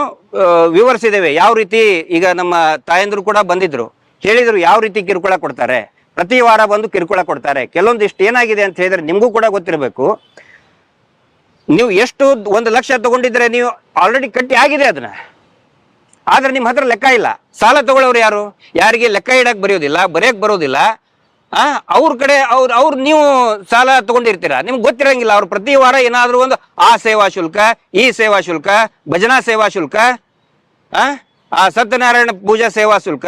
ವಿವರಿಸಿದ್ದೇವೆ. ಯಾವ ರೀತಿ ಈಗ ನಮ್ಮ ತಾಯಂದ್ರು ಕೂಡ ಬಂದಿದ್ರು, ಹೇಳಿದ್ರು ಯಾವ ರೀತಿ ಕಿರುಕುಳ ಕೊಡ್ತಾರೆ, ಪ್ರತಿ ವಾರ ಬಂದು ಕಿರುಕುಳ ಕೊಡ್ತಾರೆ. ಕೆಲವೊಂದಿಷ್ಟು ಏನಾಗಿದೆ ಅಂತ ಹೇಳಿದ್ರೆ ನಿಮ್ಗೂ ಕೂಡ ಗೊತ್ತಿರಬೇಕು, ನೀವು ಎಷ್ಟು 1 ಲಕ್ಷ ತಗೊಂಡಿದ್ರೆ ನೀವು ಆಲ್ರೆಡಿ ಕಟ್ಟಿ ಆಗಿದೆ ಅದನ್ನ, ಆದ್ರೆ ನಿಮ್ ಹತ್ರ ಲೆಕ್ಕ ಇಲ್ಲ. ಸಾಲ ತಗೊಳ್ಳೋರು ಯಾರು? ಯಾರಿಗೆ ಲೆಕ್ಕ ಇಡಕ್ ಬರೆಯಕ್ ಬರೋದಿಲ್ಲ. ಅವ್ರ ಕಡೆ ಅವ್ರು ನೀವು ಸಾಲ ತಗೊಂಡಿರ್ತೀರಾ, ನಿಮ್ಗೆ ಗೊತ್ತಿರಂಗಿಲ್ಲ. ಅವ್ರು ಪ್ರತಿ ವಾರ ಏನಾದ್ರು ಒಂದು ಆ ಸೇವಾ ಶುಲ್ಕ, ಈ ಸೇವಾ ಶುಲ್ಕ, ಭಜನಾ ಸೇವಾ ಶುಲ್ಕ, ಆ ಸತ್ಯನಾರಾಯಣ ಪೂಜಾ ಸೇವಾ ಶುಲ್ಕ,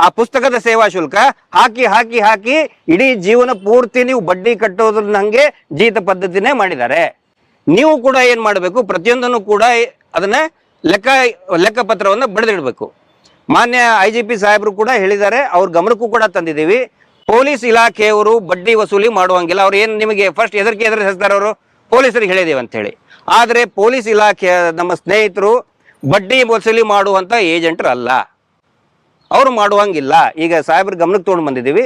ಆ ಪುಸ್ತಕದ ಸೇವಾ ಶುಲ್ಕ ಹಾಕಿ ಹಾಕಿ ಹಾಕಿ ಇಡೀ ಜೀವನ ಪೂರ್ತಿ ನೀವು ಬಡ್ಡಿ ಕಟ್ಟೋದ್ರನ್ನ ಹಂಗೆ ಜೀತ ಪದ್ಧತಿನೇ ಮಾಡಿದ್ದಾರೆ. ನೀವು ಕೂಡ ಏನ್ ಮಾಡಬೇಕು, ಪ್ರತಿಯೊಂದನ್ನು ಕೂಡ ಅದನ್ನ ಲೆಕ್ಕ ಪತ್ರವನ್ನು ಬರೆದಿಡಬೇಕು. ಮಾನ್ಯ IGP ಸಾಹೇಬರು ಕೂಡ ಹೇಳಿದ್ದಾರೆ, ಅವ್ರ ಗಮನಕ್ಕೂ ಕೂಡ ತಂದಿದ್ದೀವಿ. ಪೊಲೀಸ್ ಇಲಾಖೆಯವರು ಬಡ್ಡಿ ವಸೂಲಿ ಮಾಡುವಂಗಿಲ್ಲ. ಅವ್ರು ಏನ್ ನಿಮಗೆ ಫಸ್ಟ್ ಹೆದರಿಸ್ತಾರೆ, ಅವರು ಪೊಲೀಸರಿಗೆ ಹೇಳಿದೇವೆ ಅಂತ ಹೇಳಿ. ಆದ್ರೆ ಪೊಲೀಸ್ ಇಲಾಖೆಯ ನಮ್ಮ ಸ್ನೇಹಿತರು ಬಡ್ಡಿ ವಸೂಲಿ ಮಾಡುವಂತ ಏಜೆಂಟರ್ ಅಲ್ಲ, ಅವ್ರು ಮಾಡುವಂಗಿಲ್ಲ. ಈಗ ಸಾಹೇಬ್ರ ಗಮನಕ್ಕೆ ತಗೊಂಡು ಬಂದಿದ್ದೀವಿ.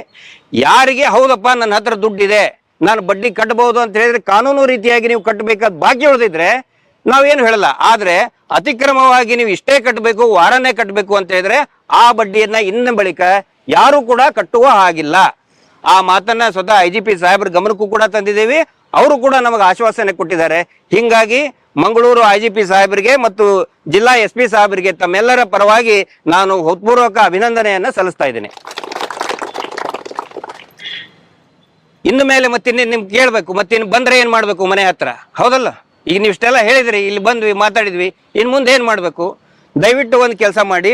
ಯಾರಿಗೆ ಹೌದಪ್ಪ ನನ್ನ ಹತ್ರ ದುಡ್ಡಿದೆ, ನಾನು ಬಡ್ಡಿ ಕಟ್ಟಬಹುದು ಅಂತ ಹೇಳಿದ್ರೆ ಕಾನೂನು ರೀತಿಯಾಗಿ ನೀವು ಕಟ್ಟಬೇಕಾದ ಬಾಕಿ ಉಳಿದಿದ್ರೆ ನಾವೇನು ಹೇಳಲ್ಲ. ಆದ್ರೆ ಅತಿಕ್ರಮವಾಗಿ ನೀವು ಇಷ್ಟೇ ಕಟ್ಟಬೇಕು, ವಾರನೇ ಕಟ್ಟಬೇಕು ಅಂತ ಹೇಳಿದ್ರೆ ಆ ಬಡ್ಡಿಯನ್ನ ಇನ್ನ ಬಳಿಕ ಯಾರು ಕೂಡ ಕಟ್ಟುವ ಹಾಗಿಲ್ಲ. ಆ ಮಾತನ್ನ ಸ್ವತಃ IGP ಸಾಹೇಬ್ರ ಗಮನಕ್ಕೂ ಕೂಡ ತಂದಿದ್ದೀವಿ. ಅವರು ಕೂಡ ನಮಗೆ ಆಶ್ವಾಸನೆ ಕೊಟ್ಟಿದ್ದಾರೆ. ಹಿಂಗಾಗಿ ಮಂಗಳೂರು IGP ಸಾಹೇಬರಿಗೆ ಮತ್ತು ಜಿಲ್ಲಾ SP ಸಾಹೇಬರಿಗೆ ತಮ್ಮೆಲ್ಲರ ಪರವಾಗಿ ನಾನು ಹೃತ್ಪೂರ್ವಕ ಅಭಿನಂದನೆಯನ್ನ ಸಲ್ಲಿಸ್ತಾ ಇದ್ದೇನೆ. ಇನ್ನು ಮೇಲೆ ಮತ್ತಿನ್ನ ನಿಮ್ಗೆ ಕೇಳ್ಬೇಕು, ಮತ್ತಿನ್ನು ಬಂದ್ರೆ ಏನ್ ಮಾಡ್ಬೇಕು ಮನೆ ಹತ್ರ, ಹೌದಲ್ಲ? ಈಗ ನೀವು ಇಷ್ಟೆಲ್ಲ ಹೇಳಿದ್ರಿ, ಇಲ್ಲಿ ಬಂದ್ವಿ ಮಾತಾಡಿದ್ವಿ, ಇನ್ನು ಮುಂದೆ ಏನ್ ಮಾಡ್ಬೇಕು? ದಯವಿಟ್ಟು ಒಂದು ಕೆಲಸ ಮಾಡಿ,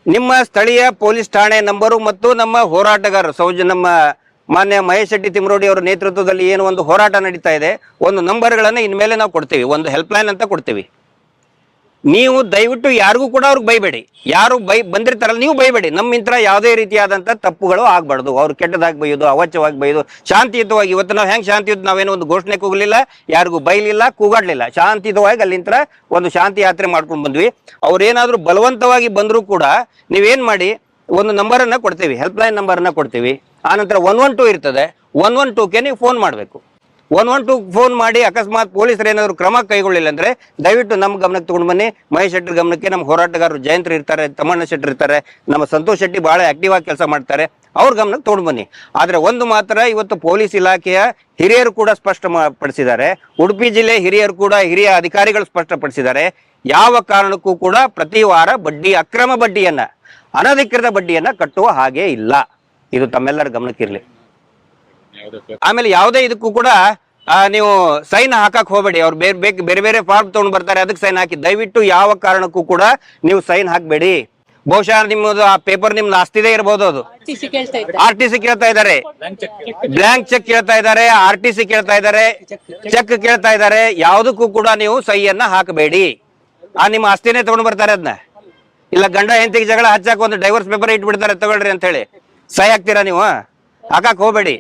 ನಿಮ್ಮ ಸ್ಥಳೀಯ ಪೊಲೀಸ್ ಠಾಣೆ ನಂಬರು ಮತ್ತು ನಮ್ಮ ಹೋರಾಟಗಾರರು ನಮ್ಮ ಮಾನ್ಯ ಮಹೇಶ್ ಶೆಟ್ಟಿ ತಿಮರೋಡಿ ಅವರ ನೇತೃತ್ವದಲ್ಲಿ ಏನು ಒಂದು ಹೋರಾಟ ನಡೀತಾ ಇದೆ, ಒಂದು ನಂಬರ್ಗಳನ್ನು ಇನ್ಮೇಲೆ ನಾವು ಕೊಡ್ತೀವಿ, ಒಂದು ಹೆಲ್ಪ್ಲೈನ್ ಅಂತ ಕೊಡ್ತೀವಿ. ನೀವು ದಯವಿಟ್ಟು ಯಾರಿಗೂ ಕೂಡ ಅವ್ರಿಗೆ ಬೈಬೇಡಿ. ಯಾರು ಬಂದಿರ್ತಾರಲ್ಲ ನೀವು ಬೈಬೇಡಿ. ನಮ್ಮಿಂತ್ರ ಯಾವುದೇ ರೀತಿಯಾದಂಥ ತಪ್ಪುಗಳು ಆಗ್ಬಾರ್ದು. ಅವ್ರು ಕೆಟ್ಟದಾಗಿ ಬೈಯೋದು, ಅವಾಚ್ಯವಾಗಿ ಬೈಯೋದು, ಶಾಂತಿಯುತವಾಗಿ. ಇವತ್ತು ನಾವು ಹೆಂಗೆ ಶಾಂತಿಯುತ, ನಾವೇನೋ ಒಂದು ಘೋಷಣೆ ಕೂಗಲಿಲ್ಲ, ಯಾರಿಗೂ ಬೈಲಿಲ್ಲ, ಕೂಗಾಡ್ಲಿಲ್ಲ, ಶಾಂತಿಯುತವಾಗಿ ಅಲ್ಲಿಂತ್ರ ಒಂದು ಶಾಂತಿ ಯಾತ್ರೆ ಮಾಡ್ಕೊಂಡು ಬಂದ್ವಿ. ಅವ್ರೇನಾದ್ರೂ ಬಲವಂತವಾಗಿ ಬಂದರೂ ಕೂಡ ನೀವೇನ್ ಮಾಡಿ, ಒಂದು ನಂಬರನ್ನ ಕೊಡ್ತೀವಿ, ಹೆಲ್ಪ್ಲೈನ್ ನಂಬರನ್ನ ಕೊಡ್ತೀವಿ. ಆನಂತರ 112 ಇರ್ತದೆ, 112ಕ್ಕೆ ನೀವು ಫೋನ್ ಮಾಡಬೇಕು. 112 ಫೋನ್ ಮಾಡಿ ಅಕಸ್ಮಾತ್ ಪೊಲೀಸರು ಏನಾದ್ರು ಕ್ರಮ ಕೈಗೊಳ್ಳಿಲ್ಲ ಅಂದ್ರೆ ದಯವಿಟ್ಟು ನಮ್ಮ ಗಮನಕ್ಕೆ ತಗೊಂಡು ಬನ್ನಿ. ಮಹೇಶ್ ಶೆಟ್ಟರ್ ಗಮನಕ್ಕೆ, ನಮ್ಮ ಹೋರಾಟಗಾರರು ಜಯಂತ್ರು ಇರ್ತಾರೆ, ತಮ್ಮಣ್ಣ ಶೆಟ್ಟರ್ ಇರ್ತಾರೆ, ನಮ್ಮ ಸಂತೋಷ್ ಶೆಟ್ಟಿ ಬಹಳ ಆಕ್ಟಿವ್ ಆಗಿ ಕೆಲಸ ಮಾಡ್ತಾರೆ, ಅವ್ರ ಗಮನಕ್ಕೆ ತಗೊಂಡು ಬನ್ನಿ. ಆದ್ರೆ ಒಂದು ಮಾತ್ರ ಇವತ್ತು ಪೊಲೀಸ್ ಇಲಾಖೆಯ ಹಿರಿಯರು ಕೂಡ ಸ್ಪಷ್ಟಪಡಿಸಿದ್ದಾರೆ, ಉಡುಪಿ ಜಿಲ್ಲೆ ಹಿರಿಯರು ಕೂಡ, ಹಿರಿಯ ಅಧಿಕಾರಿಗಳು ಸ್ಪಷ್ಟಪಡಿಸಿದ್ದಾರೆ, ಯಾವ ಕಾರಣಕ್ಕೂ ಕೂಡ ಪ್ರತಿ ವಾರ ಬಡ್ಡಿ, ಅಕ್ರಮ ಬಡ್ಡಿಯನ್ನ, ಅನಧಿಕೃತ ಬಡ್ಡಿಯನ್ನ ಕಟ್ಟುವ ಹಾಗೆ ಇಲ್ಲ. ಇದು ತಮ್ಮೆಲ್ಲರ ಗಮನಕ್ಕಿರ್ಲಿ. ಆಮೇಲೆ ಯಾವುದೇ ಇದಕ್ಕೂ ಕೂಡ ನೀವು ಸೈನ್ ಹಾಕಕ್ ಹೋಗಬೇಡಿ. ಅವ್ರು ಬೇರೆ ಬೇರೆ ಫಾರ್ಮ್ ತಗೊಂಡು ಬರ್ತಾರೆ, ಅದಕ್ಕೆ ಸೈನ್ ಹಾಕಿ. ದಯವಿಟ್ಟು ಯಾವ ಕಾರಣಕ್ಕೂ ಕೂಡ ನೀವು ಸೈನ್ ಹಾಕಬೇಡಿ. ಬಹುಶಃ ನಿಮ್ಮದು ಆ ಪೇಪರ್ ನಿಮ್ದು ಆಸ್ತಿದೇ ಇರಬಹುದು, ಅದು RTC ಕೇಳ್ತಾ ಇದ್ದಾರೆ, ಬ್ಲಾಂಕ್ ಚೆಕ್ ಕೇಳ್ತಾ ಇದ್ದಾರೆ, RTC ಕೇಳ್ತಾ ಇದ್ದಾರೆ, ಚೆಕ್ ಕೇಳ್ತಾ ಇದ್ದಾರೆ. ಯಾವುದಕ್ಕೂ ಕೂಡ ನೀವು ಸಹಿಯನ್ನ ಹಾಕಬೇಡಿ. ನಿಮ್ಮ ಆಸ್ತಿನೇ ತಗೊಂಡು ಬರ್ತಾರೆ ಅದನ್ನ. ಇಲ್ಲ ಗಂಡ ಹೆಂಡತಿಗೆ ಜಗಳ ಹಚ್ಚಾಕ ಒಂದು ಡೈವರ್ಸ್ ಪೇಪರ್ ಇಟ್ಬಿಡ್ತಾರೆ, ತಗೊಳ್ರಿ ಅಂತ ಹೇಳಿ. ಸಹಿ ಹಾಕ್ತೀರಾ ನೀವು? ಹಾಕಕ್ ಹೋಗ್ಬೇಡಿ.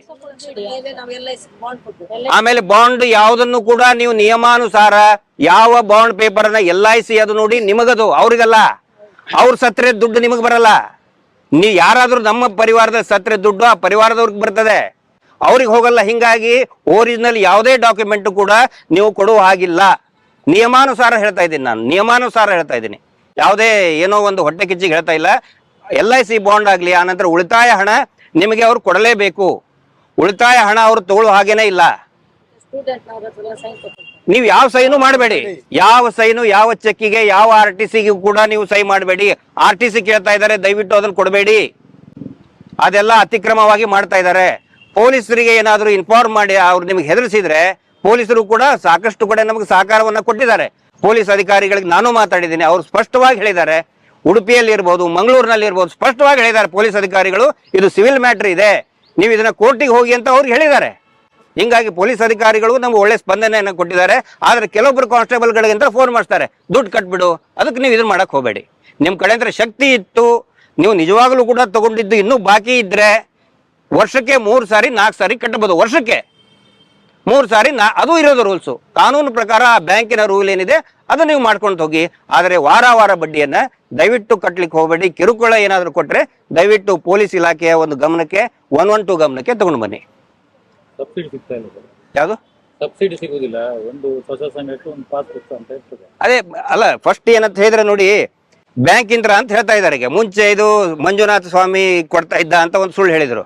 ಆಮೇಲೆ ಬಾಂಡ್ ಯಾವುದನ್ನು ಕೂಡ ನೀವು ನಿಯಮಾನುಸಾರ ಯಾವ ಬಾಂಡ್ ಪೇಪರ್ ಅನ್ನ LIC ಅದು ನೋಡಿ ನಿಮಗದು, ಅವ್ರಿಗಲ್ಲ. ಅವ್ರ ಸತ್ರೆ ದುಡ್ಡು ನಿಮಗ್ ಬರಲ್ಲ. ನೀವು ಯಾರಾದ್ರೂ ನಮ್ಮ ಪರಿವಾರದ ಸತ್ರೆ ದುಡ್ಡು ಆ ಪರಿವಾರದವ್ರಿಗೆ ಬರ್ತದೆ, ಅವ್ರಿಗೆ ಹೋಗಲ್ಲ. ಹಿಂಗಾಗಿ ಒರಿಜಿನಲ್ ಯಾವುದೇ ಡಾಕ್ಯುಮೆಂಟ್ ಕೂಡ ನೀವು ಕೊಡುವ ಹಾಗಿಲ್ಲ. ನಿಯಮಾನುಸಾರ ಹೇಳ್ತಾ ಇದ್ದೀನಿ ನಾನು, ನಿಯಮಾನುಸಾರ ಹೇಳ್ತಾ ಇದ್ದೀನಿ. ಯಾವುದೇ ಏನೋ ಒಂದು ಹೊಟ್ಟೆ ಕಿಚ್ಚಿಗೆ ಹೇಳ್ತಾ ಇಲ್ಲ. LIC ಬಾಂಡ್ ಆಗ್ಲಿ, ಆನಂತರ ಉಳಿತಾಯ ಹಣ ನಿಮಗೆ ಅವ್ರು ಕೊಡಲೇಬೇಕು. ಉಳಿತಾಯ ಹಣ ಅವ್ರು ತಗೊಳ್ಳೋ ಹಾಗೇನೆ ಇಲ್ಲ. ನೀವು ಯಾವ ಸೈನು ಮಾಡಬೇಡಿ, ಯಾವ ಸೈನು, ಯಾವ ಚೆಕ್ಕಿಗೆ, ಯಾವ RTCಗೆ ಕೂಡ ನೀವು ಸೈ ಮಾಡಬೇಡಿ. RTC ಕೇಳ್ತಾ ಇದ್ದಾರೆ, ದಯವಿಟ್ಟು ಅದನ್ನು ಕೊಡಬೇಡಿ. ಅದೆಲ್ಲ ಅತಿಕ್ರಮವಾಗಿ ಮಾಡ್ತಾ ಇದ್ದಾರೆ. ಪೊಲೀಸರಿಗೆ ಏನಾದರೂ ಇನ್ಫಾರ್ಮ್ ಮಾಡಿ ಅವ್ರು ನಿಮಗೆ ಹೆದರಿಸಿದ್ರೆ, ಪೊಲೀಸರು ಕೂಡ ಸಾಕಷ್ಟು ಕಡೆ ನಮಗೆ ಸಹಕಾರವನ್ನ ಕೊಟ್ಟಿದ್ದಾರೆ. ಪೊಲೀಸ್ ಅಧಿಕಾರಿಗಳಿಗೆ ನಾನು ಮಾತಾಡಿದ್ದೀನಿ, ಅವ್ರು ಸ್ಪಷ್ಟವಾಗಿ ಹೇಳಿದ್ದಾರೆ. ಉಡುಪಿಯಲ್ಲಿ ಇರ್ಬೋದು, ಮಂಗಳೂರಿನಲ್ಲಿ ಇರ್ಬೋದು, ಸ್ಪಷ್ಟವಾಗಿ ಹೇಳಿದ್ದಾರೆ ಪೊಲೀಸ್ ಅಧಿಕಾರಿಗಳು, ಇದು ಸಿವಿಲ್ ಮ್ಯಾಟ್ರ್ ಇದೆ, ನೀವು ಇದನ್ನ ಕೋರ್ಟಿಗೆ ಹೋಗಿ ಅಂತ ಅವ್ರಿಗೆ ಹೇಳಿದ್ದಾರೆ. ಹಿಂಗಾಗಿ ಪೊಲೀಸ್ ಅಧಿಕಾರಿಗಳು ನಮ್ಗೆ ಒಳ್ಳೆ ಸ್ಪಂದನೆಯನ್ನು ಕೊಟ್ಟಿದ್ದಾರೆ. ಆದ್ರೆ ಕೆಲವೊಬ್ಬರು ಕಾನ್ಸ್ಟೇಬಲ್ಗಳಿಗಿಂತ ಫೋನ್ ಮಾಡ್ತಾರೆ, ದುಡ್ಡು ಕಟ್ಬಿಡು, ಅದಕ್ಕೆ ನೀವು ಇದನ್ನ ಮಾಡಕ್ ಹೋಗಬೇಡಿ. ನಿಮ್ ಕಡೆ ಅಂದ್ರೆ ಶಕ್ತಿ ಇತ್ತು, ನೀವು ನಿಜವಾಗ್ಲೂ ಕೂಡ ತಗೊಂಡಿದ್ದು ಇನ್ನೂ ಬಾಕಿ ಇದ್ರೆ ವರ್ಷಕ್ಕೆ 3 ಸಾರಿ 4 ಸಾರಿ ಕಟ್ಟಬಹುದು. ವರ್ಷಕ್ಕೆ 3 ಸಾರಿ ಅದು ಇರೋದು ರೂಲ್ಸು. ಕಾನೂನು ಪ್ರಕಾರ ಬ್ಯಾಂಕಿನ ರೂಲ್ ಏನಿದೆ ಅದು ನೀವು ಮಾಡ್ಕೊಂಡು ಹೋಗಿ. ಆದರೆ ವಾರ ಬಡ್ಡಿಯನ್ನ ದಯವಿಟ್ಟು ಕಟ್ಲಿಕ್ಕೆ ಹೋಗಬೇಡಿ. ಕಿರುಕುಳ ಏನಾದರೂ ಕೊಟ್ರೆ ದಯವಿಟ್ಟು ಪೊಲೀಸ್ ಇಲಾಖೆಯ ಒಂದು ಗಮನಕ್ಕೆ 112 ಗಮನಕ್ಕೆ ತಗೊಂಡು ಬನ್ನಿ. ಸಬ್ಸಿಡಿ ಸಿಗ್ತಾ ಇಲ್ಲ ಸರ್. ಯಾವುದು ಸಬ್ಸಿಡಿ ಸಿಗುದಿಲ್ಲ, ಒಂದು ಹೊಸ ಸಂಘಕ್ಕೆ ಒಂದು ಪಾಸ್ ಪುಸ್ತಕ ಅಂತ ಇರ್ತದೆ. ಅದೇ ಅಲ್ಲ, ಫಸ್ಟ್ ಏನಂತ ಹೇಳಿದ್ರೆ ನೋಡಿ, ಬ್ಯಾಂಕ್ ಇಂದ್ರ ಅಂತ ಹೇಳ್ತಾ ಇದ್ದಾರೆ. ಈಗ ಮುಂಚೆ ಇದು ಮಂಜುನಾಥ ಸ್ವಾಮಿ ಕೊಡ್ತಾ ಇದ್ದ ಅಂತ ಒಂದು ಸುಳ್ಳು ಹೇಳಿದ್ರು.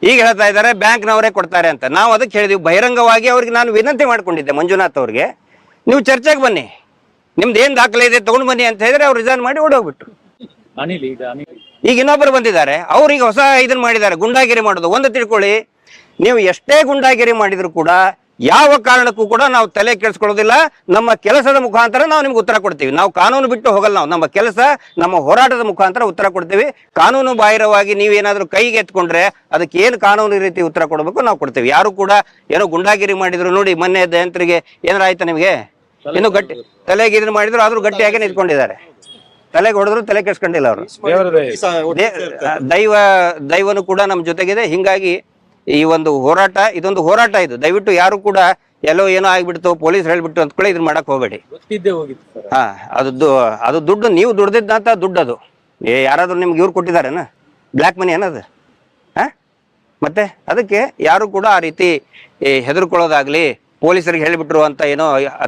ಈಗ ಹೇಳ್ತಾ ಇದ್ದಾರೆ ಬ್ಯಾಂಕ್ನವರೇ ಕೊಡ್ತಾರೆ ಅಂತ. ನಾವು ಅದಕ್ಕೆ ಹೇಳಿದ್ವಿ ಬಹಿರಂಗವಾಗಿ. ಅವ್ರಿಗೆ ನಾನು ವಿನಂತಿ ಮಾಡ್ಕೊಂಡಿದ್ದೆ ಮಂಜುನಾಥ್ ಅವ್ರಿಗೆ, ನೀವು ಚರ್ಚೆಗೆ ಬನ್ನಿ, ನಿಮ್ದು ಏನ್ ದಾಖಲೆ ಇದೆ ತಗೊಂಡು ಬನ್ನಿ ಅಂತ ಹೇಳಿದ್ರೆ ಅವ್ರು ರಿಸೈನ್ ಮಾಡಿ ಓಡೋಗ್ಬಿಟ್ರು. ಈಗ ಇನ್ನೊಬ್ಬರು ಬಂದಿದ್ದಾರೆ, ಅವ್ರಿಗೆ ಹೊಸ ಇದನ್ನ ಮಾಡಿದ್ದಾರೆ, ಗುಂಡಾಗಿರಿ ಮಾಡೋದು. ಒಂದು ತಿಳ್ಕೊಳ್ಳಿ, ನೀವು ಎಷ್ಟೇ ಗುಂಡಾಗಿರಿ ಮಾಡಿದ್ರು ಕೂಡ ಯಾವ ಕಾರಣಕ್ಕೂ ಕೂಡ ನಾವು ತಲೆ ಕೆಡಿಸ್ಕೊಳ್ಳೋದಿಲ್ಲ. ನಮ್ಮ ಕೆಲಸದ ಮುಖಾಂತರ ನಾವು ನಿಮ್ಗೆ ಉತ್ತರ ಕೊಡ್ತೀವಿ. ನಾವು ಕಾನೂನು ಬಿಟ್ಟು ಹೋಗಲ್ಲ. ನಾವು ನಮ್ಮ ಕೆಲಸ, ನಮ್ಮ ಹೋರಾಟದ ಮುಖಾಂತರ ಉತ್ತರ ಕೊಡ್ತೀವಿ. ಕಾನೂನು ಬಾಹಿರವಾಗಿ ನೀವೇನಾದ್ರೂ ಕೈಗೆ ಎತ್ಕೊಂಡ್ರೆ ಅದಕ್ಕೆ ಏನು ಕಾನೂನು ರೀತಿ ಉತ್ತರ ಕೊಡಬೇಕು ನಾವು ಕೊಡ್ತೀವಿ. ಯಾರು ಕೂಡ ಏನೋ ಗುಂಡಾಗಿರಿ ಮಾಡಿದ್ರು ನೋಡಿ, ಮೊನ್ನೆ ದಯಂತ್ರಿಗೆ ಏನಾರ ಆಯ್ತಾ ನಿಮ್ಗೆ? ಇನ್ನು ಗಟ್ಟಿ ತಲೆಗೆ ಇದನ್ನ ಮಾಡಿದ್ರು, ಆದ್ರೂ ಗಟ್ಟಿಯಾಗಿ ನಿಂತ್ಕೊಂಡಿದ್ದಾರೆ. ತಲೆಗೆ ಹೊಡೆದ್ರು ತಲೆ ಕೆಡ್ಸ್ಕೊಂಡಿಲ್ಲ ಅವರು. ದೈವನು ಕೂಡ ನಮ್ಮ ಜೊತೆಗಿದೆ. ಹಿಂಗಾಗಿ ಈ ಒಂದು ಹೋರಾಟ, ಇದೊಂದು ಹೋರಾಟ. ಇದು ದಯವಿಟ್ಟು ಯಾರು ಕೂಡ ಎಲ್ಲೋ ಏನೋ ಆಗ್ಬಿಡ್ತು, ಪೊಲೀಸ್ ಹೇಳ್ಬಿಟ್ಟು ಅಂದ್ಕೊಳ್ಳಿ ಇದನ್ನ ಮಾಡಕ್ ಹೋಗಬೇಡಿ. ಹಾ, ಅದು ದುಡ್ಡು ನೀವು ದುಡ್ದಿದ್ದಂತ ದುಡ್ಡು. ಅದು ಯಾರಾದ್ರೂ ನಿಮ್ಗೆ ಇವ್ರು ಕೊಟ್ಟಿದ್ದಾರೇನ? ಬ್ಲ್ಯಾಕ್ ಮನಿ ಅನ್ನೋದು. ಹಾ, ಮತ್ತೆ ಅದಕ್ಕೆ ಯಾರು ಕೂಡ ಆ ರೀತಿ ಹೆದರ್ಕೊಳ್ಳೋದಾಗ್ಲಿ, ಪೊಲೀಸರಿಗೆ ಹೇಳಿಬಿಟ್ರು ಅಂತ ಏನೋ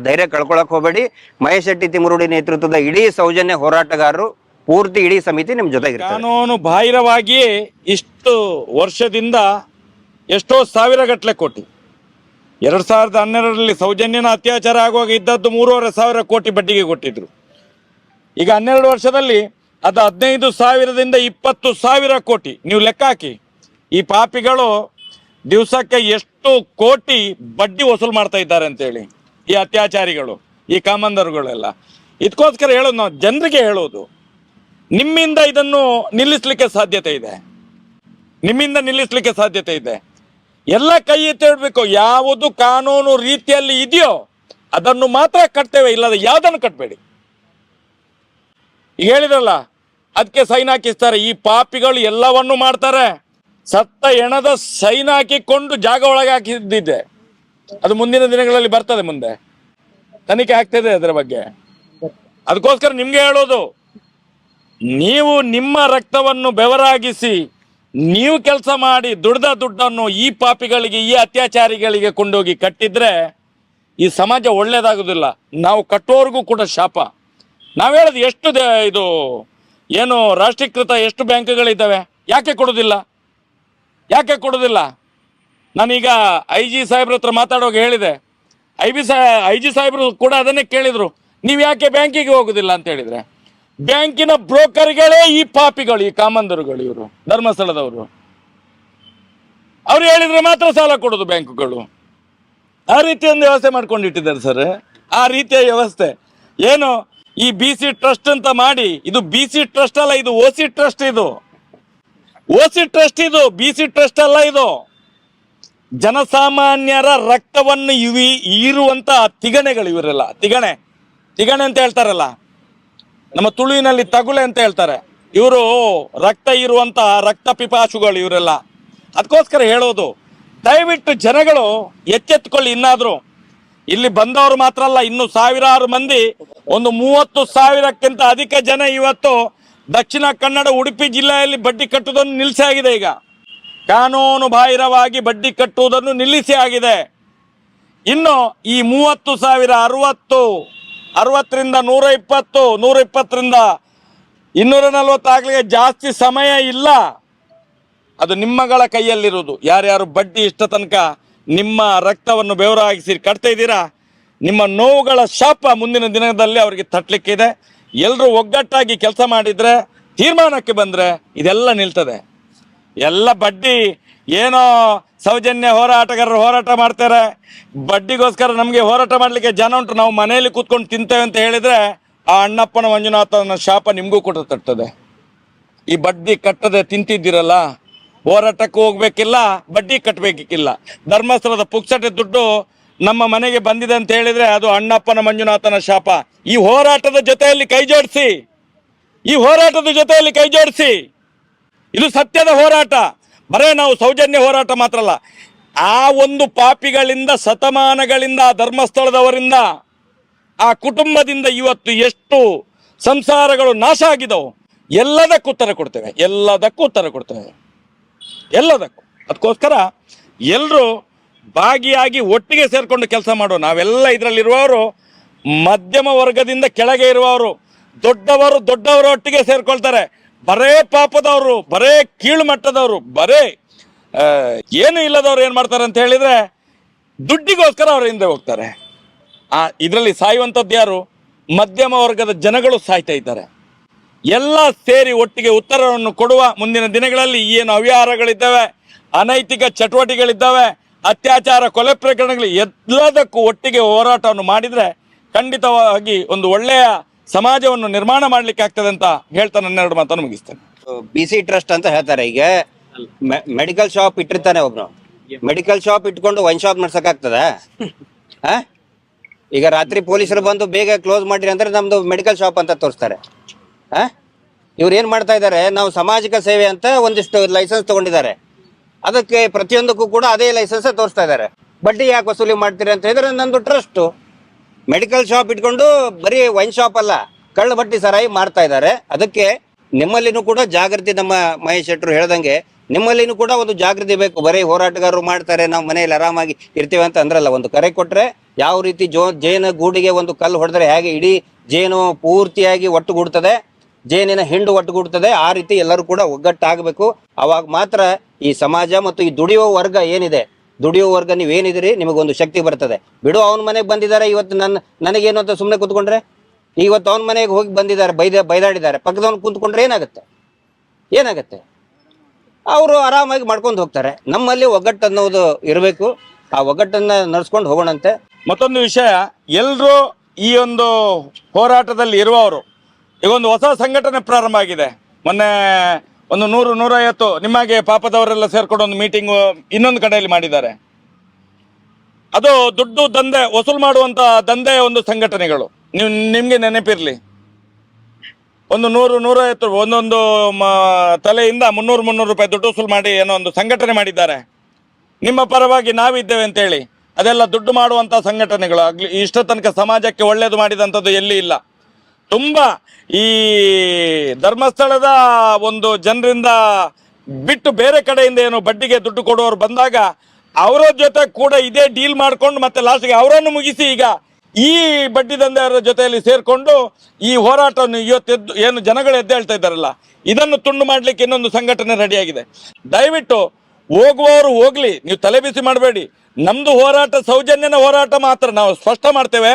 ಧೈರ್ಯ ಕಳ್ಕೊಳಕ್ ಹೋಗಬೇಡಿ. ಮಹೇಶ್ ಶೆಟ್ಟಿ ತಿಮುರುಡಿ ನೇತೃತ್ವದ ಇಡೀ ಸೌಜನ್ಯ ಹೋರಾಟಗಾರರು, ಪೂರ್ತಿ ಇಡೀ ಸಮಿತಿ ನಿಮ್ ಜೊತೆಗೆ. ಕಾನೂನು ಬಾಹಿರವಾಗಿ ಇಷ್ಟು ವರ್ಷದಿಂದ ಎಷ್ಟೋ ಸಾವಿರ ಗಟ್ಟಲೆ ಕೋಟಿ, 2012ರಲ್ಲಿ ಸೌಜನ್ಯನ ಅತ್ಯಾಚಾರ ಆಗುವಾಗ ಇದ್ದದ್ದು 3,500 ಕೋಟಿ ಬಡ್ಡಿಗೆ ಕೊಟ್ಟಿದ್ರು. ಈಗ 12 ವರ್ಷದಲ್ಲಿ ಅದು 15,000ದಿಂದ 20,000 ಕೋಟಿ. ನೀವು ಲೆಕ್ಕ ಹಾಕಿ, ಈ ಪಾಪಿಗಳು ದಿವಸಕ್ಕೆ ಎಷ್ಟು ಕೋಟಿ ಬಡ್ಡಿ ವಸೂಲು ಮಾಡ್ತಾ ಇದ್ದಾರೆ ಅಂತೇಳಿ, ಈ ಅತ್ಯಾಚಾರಿಗಳು, ಈ ಕಾಮಂದರುಗಳೆಲ್ಲ. ಇದಕ್ಕೋಸ್ಕರ ಹೇಳೋದು, ನಾವು ಜನರಿಗೆ ಹೇಳೋದು, ನಿಮ್ಮಿಂದ ಇದನ್ನು ನಿಲ್ಲಿಸ್ಲಿಕ್ಕೆ ಸಾಧ್ಯತೆ ಇದೆ, ನಿಮ್ಮಿಂದ ನಿಲ್ಲಿಸ್ಲಿಕ್ಕೆ ಸಾಧ್ಯತೆ ಇದೆ. ಎಲ್ಲ ಕೈ ಎತ್ತಿ ಇಡಬೇಕು. ಯಾವುದು ಕಾನೂನು ರೀತಿಯಲ್ಲಿ ಇದೆಯೋ ಅದನ್ನು ಮಾತ್ರ ಕಟ್ತೇವೆ, ಇಲ್ಲದ ಯಾವ್ದನ್ನು ಕಟ್ಬೇಡಿ. ಈಗ ಹೇಳಿದ್ರಲ್ಲ, ಅದಕ್ಕೆ ಸೈನ್ ಹಾಕಿಸ್ತಾರೆ. ಈ ಪಾಪಿಗಳು ಎಲ್ಲವನ್ನು ಮಾಡ್ತಾರೆ. ಸತ್ತ ಹೆಣದ ಸೈನ್ ಹಾಕಿಕೊಂಡು ಜಾಗ ಒಳಗೆ ಹಾಕಿದ್ದಿದೆ. ಅದು ಮುಂದಿನ ದಿನಗಳಲ್ಲಿ ಬರ್ತದೆ, ಮುಂದೆ ತನಿಖೆ ಆಗ್ತದೆ ಅದರ ಬಗ್ಗೆ. ಅದಕ್ಕೋಸ್ಕರ ನಿಮ್ಗೆ ಹೇಳೋದು, ನೀವು ನಿಮ್ಮ ರಕ್ತವನ್ನು ಬೆವರಾಗಿಸಿ ನೀವು ಕೆಲಸ ಮಾಡಿ ದುಡ್ದ ದುಡ್ಡನ್ನು ಈ ಪಾಪಿಗಳಿಗೆ, ಈ ಅತ್ಯಾಚಾರಿಗಳಿಗೆ ಕೊಂಡೋಗಿ ಕಟ್ಟಿದ್ರೆ ಈ ಸಮಾಜ ಒಳ್ಳೇದಾಗುದಿಲ್ಲ. ನಾವು ಕಟ್ಟೋರ್ಗೂ ಕೂಡ ಶಾಪ. ನಾವು ಹೇಳೋದು, ಎಷ್ಟು ಇದು ಏನು ರಾಷ್ಟ್ರೀಕೃತ ಎಷ್ಟು ಬ್ಯಾಂಕ್ಗಳಿದ್ದಾವೆ, ಯಾಕೆ ಕೊಡೋದಿಲ್ಲ? ಯಾಕೆ ಕೊಡೋದಿಲ್ಲ? ನಾನೀಗ IG ಸಾಹೇಬ್ರ ಹತ್ರ ಮಾತಾಡುವಾಗ ಹೇಳಿದೆ, IG ಸಾಹೇಬ್ರು ಕೂಡ ಅದನ್ನೇ ಕೇಳಿದ್ರು, ನೀವು ಯಾಕೆ ಬ್ಯಾಂಕಿಗೆ ಹೋಗುದಿಲ್ಲ ಅಂತ ಹೇಳಿದ್ರೆ, ಬ್ಯಾಂಕಿನ ಬ್ರೋಕರ್ಗಳೇ ಈ ಪಾಪಿಗಳು, ಈ ಕಾಮಂದರುಗಳು, ಇವರು ಧರ್ಮಸ್ಥಳದವರು. ಅವ್ರು ಹೇಳಿದ್ರೆ ಮಾತ್ರ ಸಾಲ ಕೊಡೋದು ಬ್ಯಾಂಕುಗಳು. ಆ ರೀತಿ ಒಂದು ವ್ಯವಸ್ಥೆ ಮಾಡ್ಕೊಂಡಿಟ್ಟಿದ್ದಾರೆ ಸರ್. ಆ ರೀತಿಯ ವ್ಯವಸ್ಥೆ ಏನು ಈ BC ಟ್ರಸ್ಟ್ ಅಂತ ಮಾಡಿ, ಇದು BC ಟ್ರಸ್ಟ್ ಅಲ್ಲ, ಇದು OC ಟ್ರಸ್ಟ್. ಇದು OC ಟ್ರಸ್ಟ್, ಇದು BC ಟ್ರಸ್ಟ್ ಅಲ್ಲ. ಇದು ಜನಸಾಮಾನ್ಯರ ರಕ್ತವನ್ನು ಹೀರುವಂತ ತಿಗಣೆಗಳು ಇವರೆಲ್ಲ. ತಿಗಣೆ ಅಂತ ಹೇಳ್ತಾರಲ್ಲ, ನಮ್ಮ ತುಳುವಿನಲ್ಲಿ ತಗುಲೆ ಅಂತ ಹೇಳ್ತಾರೆ. ಇವರು ರಕ್ತ ಇರುವಂತ ರಕ್ತ ಪಿಪಾಸುಗಳು ಇವರೆಲ್ಲ. ಅದಕ್ಕೋಸ್ಕರ ಹೇಳೋದು, ದಯವಿಟ್ಟು ಜನಗಳು ಎಚ್ಚೆತ್ತುಕೊಳ್ಳಿ. ಇನ್ನಾದ್ರು ಇಲ್ಲಿ ಬಂದವರು ಮಾತ್ರ ಅಲ್ಲ, ಇನ್ನು ಸಾವಿರಾರು ಮಂದಿ, ಒಂದು 30,000ಕ್ಕಿಂತ ಅಧಿಕ ಜನ ಇವತ್ತು ದಕ್ಷಿಣ ಕನ್ನಡ ಉಡುಪಿ ಜಿಲ್ಲೆಯಲ್ಲಿ ಬಡ್ಡಿ ಕಟ್ಟುವುದನ್ನು ನಿಲ್ಲಿಸಿ ಆಗಿದೆ. ಈಗ ಕಾನೂನು ಬಾಹಿರವಾಗಿ ಬಡ್ಡಿ ಕಟ್ಟುವುದನ್ನು ನಿಲ್ಲಿಸಿ ಆಗಿದೆ. ಇನ್ನು ಈ 30,000 60ರಿಂದ 120, 120ರಿಂದ 240 ಆಗ್ಲಿಕ್ಕೆ ಜಾಸ್ತಿ ಸಮಯ ಇಲ್ಲ. ಅದು ನಿಮ್ಮಗಳ ಕೈಯಲ್ಲಿರುವುದು. ಯಾರ್ಯಾರು ಬಡ್ಡಿ ಇಷ್ಟ ತನಕ ನಿಮ್ಮ ರಕ್ತವನ್ನು ಬೆವರಾಗಿಸಿ ಕಟ್ತಾ ಇದ್ದೀರಾ, ನಿಮ್ಮ ನೋವುಗಳ ಶಾಪ ಮುಂದಿನ ದಿನದಲ್ಲಿ ಅವರಿಗೆ ತಟ್ಟಲಿಕ್ಕಿದೆ. ಎಲ್ಲರೂ ಒಗ್ಗಟ್ಟಾಗಿ ಕೆಲಸ ಮಾಡಿದ್ರೆ, ತೀರ್ಮಾನಕ್ಕೆ ಬಂದರೆ ಇದೆಲ್ಲ ನಿಲ್ತದೆ. ಎಲ್ಲ ಬಡ್ಡಿ ಏನೋ ಸೌಜನ್ಯ ಹೋರಾಟಗಾರರು ಹೋರಾಟ ಮಾಡ್ತಾರೆ, ಬಡ್ಡಿಗೋಸ್ಕರ ನಮಗೆ ಹೋರಾಟ ಮಾಡಲಿಕ್ಕೆ ಜನ ಉಂಟು, ನಾವು ಮನೆಯಲ್ಲಿ ಕೂತ್ಕೊಂಡು ತಿಂತೇವೆ ಅಂತ ಹೇಳಿದರೆ ಆ ಅಣ್ಣಪ್ಪನ ಮಂಜುನಾಥನ ಶಾಪ ನಿಮಗೂ ಕೂಡ ತಟ್ಟದೆ. ಈ ಬಡ್ಡಿ ಕಟ್ಟದೆ ತಿಂತಿದ್ದೀರಲ್ಲ, ಹೋರಾಟಕ್ಕೆ ಹೋಗ್ಬೇಕಿಲ್ಲ, ಬಡ್ಡಿ ಕಟ್ಟಬೇಕಿಲ್ಲ. ಧರ್ಮಸ್ಥಳದ ಪುಕ್ಸಟೆ ದುಡ್ಡು ನಮ್ಮ ಮನೆಗೆ ಬಂದಿದೆ ಅಂತ ಹೇಳಿದ್ರೆ ಅದು ಅಣ್ಣಪ್ಪನ ಮಂಜುನಾಥನ ಶಾಪ. ಈ ಹೋರಾಟದ ಜೊತೆಯಲ್ಲಿ ಕೈ ಜೋಡಿಸಿ, ಈ ಹೋರಾಟದ ಜೊತೆಯಲ್ಲಿ ಕೈ ಜೋಡಿಸಿ. ಇದು ಸತ್ಯದ ಹೋರಾಟ. ಬರೇ ನಾವು ಸೌಜನ್ಯ ಹೋರಾಟ ಮಾತ್ರ ಅಲ್ಲ, ಆ ಒಂದು ಪಾಪಿಗಳಿಂದ ಶತಮಾನಗಳಿಂದ ಧರ್ಮಸ್ಥಳದವರಿಂದ ಆ ಕುಟುಂಬದಿಂದ ಇವತ್ತು ಎಷ್ಟು ಸಂಸಾರಗಳು ನಾಶ ಆಗಿದವು, ಎಲ್ಲದಕ್ಕೂ ಉತ್ತರ ಕೊಡ್ತೇವೆ, ಎಲ್ಲದಕ್ಕೂ ಉತ್ತರ ಕೊಡ್ತೇವೆ, ಎಲ್ಲದಕ್ಕೂ. ಅದಕ್ಕೋಸ್ಕರ ಎಲ್ಲರೂ ಭಾಗಿಯಾಗಿ ಒಟ್ಟಿಗೆ ಸೇರ್ಕೊಂಡು ಕೆಲಸ ಮಾಡೋ. ನಾವೆಲ್ಲ ಇದರಲ್ಲಿರುವವರು ಮಧ್ಯಮ ವರ್ಗದಿಂದ ಕೆಳಗೆ ಇರುವವರು, ದೊಡ್ಡವರು ಒಟ್ಟಿಗೆ ಸೇರ್ಕೊಳ್ತಾರೆ. ಬರೇ ಪಾಪದವರು, ಬರೇ ಕೀಳು ಮಟ್ಟದವರು, ಬರೇ ಏನು ಇಲ್ಲದವ್ರು ಏನು ಮಾಡ್ತಾರೆ ಅಂತ ಹೇಳಿದ್ರೆ ದುಡ್ಡಿಗೋಸ್ಕರ ಅವ್ರ ಹಿಂದೆ ಹೋಗ್ತಾರೆ. ಇದರಲ್ಲಿ ಸಾಯುವಂಥದ್ದು ಯಾರು? ಮಧ್ಯಮ ವರ್ಗದ ಜನಗಳು ಸಾಯ್ತಾ ಇದ್ದಾರೆ. ಎಲ್ಲ ಸೇರಿ ಒಟ್ಟಿಗೆ ಉತ್ತರವನ್ನು ಕೊಡುವ. ಮುಂದಿನ ದಿನಗಳಲ್ಲಿ ಏನು ಅವ್ಯವಹಾರಗಳಿದ್ದಾವೆ, ಅನೈತಿಕ ಚಟುವಟಿಕೆಗಳಿದ್ದಾವೆ, ಅತ್ಯಾಚಾರ, ಕೊಲೆ ಪ್ರಕರಣಗಳು, ಎಲ್ಲದಕ್ಕೂ ಒಟ್ಟಿಗೆ ಹೋರಾಟವನ್ನು ಮಾಡಿದರೆ ಖಂಡಿತವಾಗಿ ಒಂದು ಒಳ್ಳೆಯ ಸಮಾಜವನ್ನು ನಿರ್ಮಾಣ ಮಾಡ್ಲಿಕ್ಕೆ ಆಗ್ತದೆ ಅಂತ ಹೇಳ್ತಾ ನನ್ನ 2 ಮಾತನ್ನು ಮುಗಿಸ್ತೇನೆ. BC ಟ್ರಸ್ಟ್ ಅಂತ ಹೇಳ್ತಾರೆ. ಈಗ ಮೆಡಿಕಲ್ ಶಾಪ್ ಇಟ್ಟಿರ್ತಾನೆ ಒಬ್ನು, ಮೆಡಿಕಲ್ ಶಾಪ್ ಇಟ್ಕೊಂಡು ವೈನ್ ಶಾಪ್ ನಡ್ಸಕ್ಕಾಗ್ತದ? ಈಗ ರಾತ್ರಿ ಪೊಲೀಸರು ಬಂದು ಬೇಗ ಕ್ಲೋಸ್ ಮಾಡಿರಿ ಅಂದ್ರೆ ನಮ್ದು ಮೆಡಿಕಲ್ ಶಾಪ್ ಅಂತ ತೋರಿಸ್ತಾರೆ. ಇವ್ರು ಏನ್ ಮಾಡ್ತಾ ಇದ್ದಾರೆ, ನಾವು ಸಾಮಾಜಿಕ ಸೇವೆ ಅಂತ ಒಂದಿಷ್ಟು ಲೈಸೆನ್ಸ್ ತಗೊಂಡಿದ್ದಾರೆ, ಅದಕ್ಕೆ ಪ್ರತಿಯೊಂದಕ್ಕೂ ಕೂಡ ಅದೇ ಲೈಸೆನ್ಸ್ ತೋರಿಸ್ತಾ ಇದ್ದಾರೆ. ಬಡ್ಡಿ ಯಾಕೆ ವಸೂಲಿ ಮಾಡ್ತೀರಿ ಅಂತ ಹೇಳಿದ್ರೆ ನಂದು ಟ್ರಸ್ಟ್ ಮೆಡಿಕಲ್ ಶಾಪ್ ಇಟ್ಕೊಂಡು ಬರೀ ವೈನ್ ಶಾಪ್ ಅಲ್ಲ, ಕಳ್ಳ ಬಡ್ಡಿ ಸರಾಯಿ ಮಾಡ್ತಾ ಇದ್ದಾರೆ. ಅದಕ್ಕೆ ನಿಮ್ಮಲ್ಲಿನೂ ಕೂಡ ಜಾಗೃತಿ, ನಮ್ಮ ಮಹೇಶ್ ಶೆಟ್ಟರು ಹೇಳ್ದಂಗೆ ನಿಮ್ಮಲ್ಲಿನೂ ಕೂಡ ಒಂದು ಜಾಗೃತಿ ಬೇಕು. ಬರೀ ಹೋರಾಟಗಾರರು ಮಾಡ್ತಾರೆ, ನಾವು ಮನೆಯಲ್ಲಿ ಆರಾಮಾಗಿ ಇರ್ತೀವಿ ಅಂತ ಅಂದ್ರಲ್ಲ. ಒಂದು ಕರೆ ಕೊಟ್ರೆ ಯಾವ ರೀತಿ ಜೇನು ಗೂಡಿಗೆ ಒಂದು ಕಲ್ಲು ಹೊಡೆದ್ರೆ ಹೇಗೆ ಇಡೀ ಜೇನು ಪೂರ್ತಿಯಾಗಿ ಒಟ್ಟುಗೂಡ್ತದೆ, ಜೇನಿನ ಹಿಂಡು ಒಟ್ಟುಗೂಡ್ತದೆ, ಆ ರೀತಿ ಎಲ್ಲರೂ ಕೂಡ ಒಗ್ಗಟ್ಟಾಗಬೇಕು. ಅವಾಗ ಮಾತ್ರ ಈ ಸಮಾಜ ಮತ್ತು ಈ ದುಡಿಯುವ ವರ್ಗ ಏನಿದೆ, ದುಡಿಯುವ ವರ್ಗ ನೀವೇನಿದಿರಿ ನಿಮಗೊಂದು ಶಕ್ತಿ ಬರ್ತದೆ. ಬಿಡು, ಅವನ ಮನೆಗೆ ಬಂದಿದ್ದಾರೆ, ಇವತ್ತು ನನಗೇನು ಅಂತ ಸುಮ್ಮನೆ ಕೂತ್ಕೊಂಡ್ರೆ, ಇವತ್ತು ಅವನ ಮನೆಗೆ ಹೋಗಿ ಬಂದಿದ್ದಾರೆ, ಬೈದಾಡಿದ್ದಾರೆ, ಪಕ್ಕದವನು ಕೂತ್ಕೊಂಡ್ರೆ ಏನಾಗತ್ತೆ? ಅವರು ಆರಾಮಾಗಿ ಮಾಡ್ಕೊಂಡು ಹೋಗ್ತಾರೆ. ನಮ್ಮಲ್ಲಿ ಒಗ್ಗಟ್ಟು ಅನ್ನೋದು ಇರಬೇಕು, ಆ ಒಗ್ಗಟ್ಟನ್ನ ನಡ್ಸ್ಕೊಂಡು ಹೋಗೋಣಂತೆ. ಮತ್ತೊಂದು ವಿಷಯ, ಎಲ್ಲರೂ ಈ ಒಂದು ಹೋರಾಟದಲ್ಲಿ ಇರುವವರು, ಈಗ ಒಂದು ಹೊಸ ಸಂಘಟನೆ ಪ್ರಾರಂಭ ಆಗಿದೆ. ಮೊನ್ನೆ ಒಂದು 100-150 ನಿಮಗೆ ಪಾಪದವರೆಲ್ಲ ಸೇರ್ಕೊಂಡು ಒಂದು ಮೀಟಿಂಗ್ ಇನ್ನೊಂದು ಕಡೆಯಲ್ಲಿ ಮಾಡಿದ್ದಾರೆ. ಅದು ದುಡ್ಡು ದಂಧೆ ವಸೂಲು ಮಾಡುವಂತ ದಂಧೆಯ ಒಂದು ಸಂಘಟನೆಗಳು. ನಿಮ್ಗೆ ನೆನಪಿರ್ಲಿ, ಒಂದು 100-150 ಒಂದೊಂದು ತಲೆಯಿಂದ 300 ರೂಪಾಯಿ ದುಡ್ಡು ವಸೂಲು ಮಾಡಿ ಏನೋ ಒಂದು ಸಂಘಟನೆ ಮಾಡಿದ್ದಾರೆ. ನಿಮ್ಮ ಪರವಾಗಿ ನಾವಿದ್ದೇವೆ ಅಂತೇಳಿ ಅದೆಲ್ಲ ದುಡ್ಡು ಮಾಡುವಂತ ಸಂಘಟನೆಗಳು. ಇಷ್ಟ ತನಕ ಸಮಾಜಕ್ಕೆ ಒಳ್ಳೇದು ಮಾಡಿದಂಥದ್ದು ಎಲ್ಲಿ ಇಲ್ಲ. ತುಂಬ ಈ ಧರ್ಮಸ್ಥಳದ ಒಂದು ಜನರಿಂದ ಬಿಟ್ಟು ಬೇರೆ ಕಡೆಯಿಂದ ಏನು ಬಡ್ಡಿಗೆ ದುಡ್ಡು ಕೊಡುವವರು ಬಂದಾಗ ಅವರ ಜೊತೆ ಕೂಡ ಇದೇ ಡೀಲ್ ಮಾಡ್ಕೊಂಡು ಮತ್ತೆ ಲಾಸ್ಟ್ಗೆ ಅವರನ್ನು ಮುಗಿಸಿ ಈಗ ಈ ಬಡ್ಡಿ ದಂಧೆಯವರ ಜೊತೆಯಲ್ಲಿ ಸೇರ್ಕೊಂಡು ಈ ಹೋರಾಟವನ್ನು ಇವತ್ತೆದ್ದು ಏನು ಜನಗಳು ಎದ್ದೇಳ್ತಾ ಇದ್ದಾರಲ್ಲ, ಇದನ್ನು ತುಂಡು ಮಾಡಲಿಕ್ಕೆ ಇನ್ನೊಂದು ಸಂಘಟನೆ ರೆಡಿಯಾಗಿದೆ. ದಯವಿಟ್ಟು ಹೋಗುವವರು ಹೋಗ್ಲಿ, ನೀವು ತಲೆ ಬಿಸಿ ಮಾಡಬೇಡಿ. ನಮ್ದು ಹೋರಾಟ ಸೌಜನ್ಯನ ಹೋರಾಟ ಮಾತ್ರ. ನಾವು ಸ್ಪಷ್ಟ ಮಾಡ್ತೇವೆ,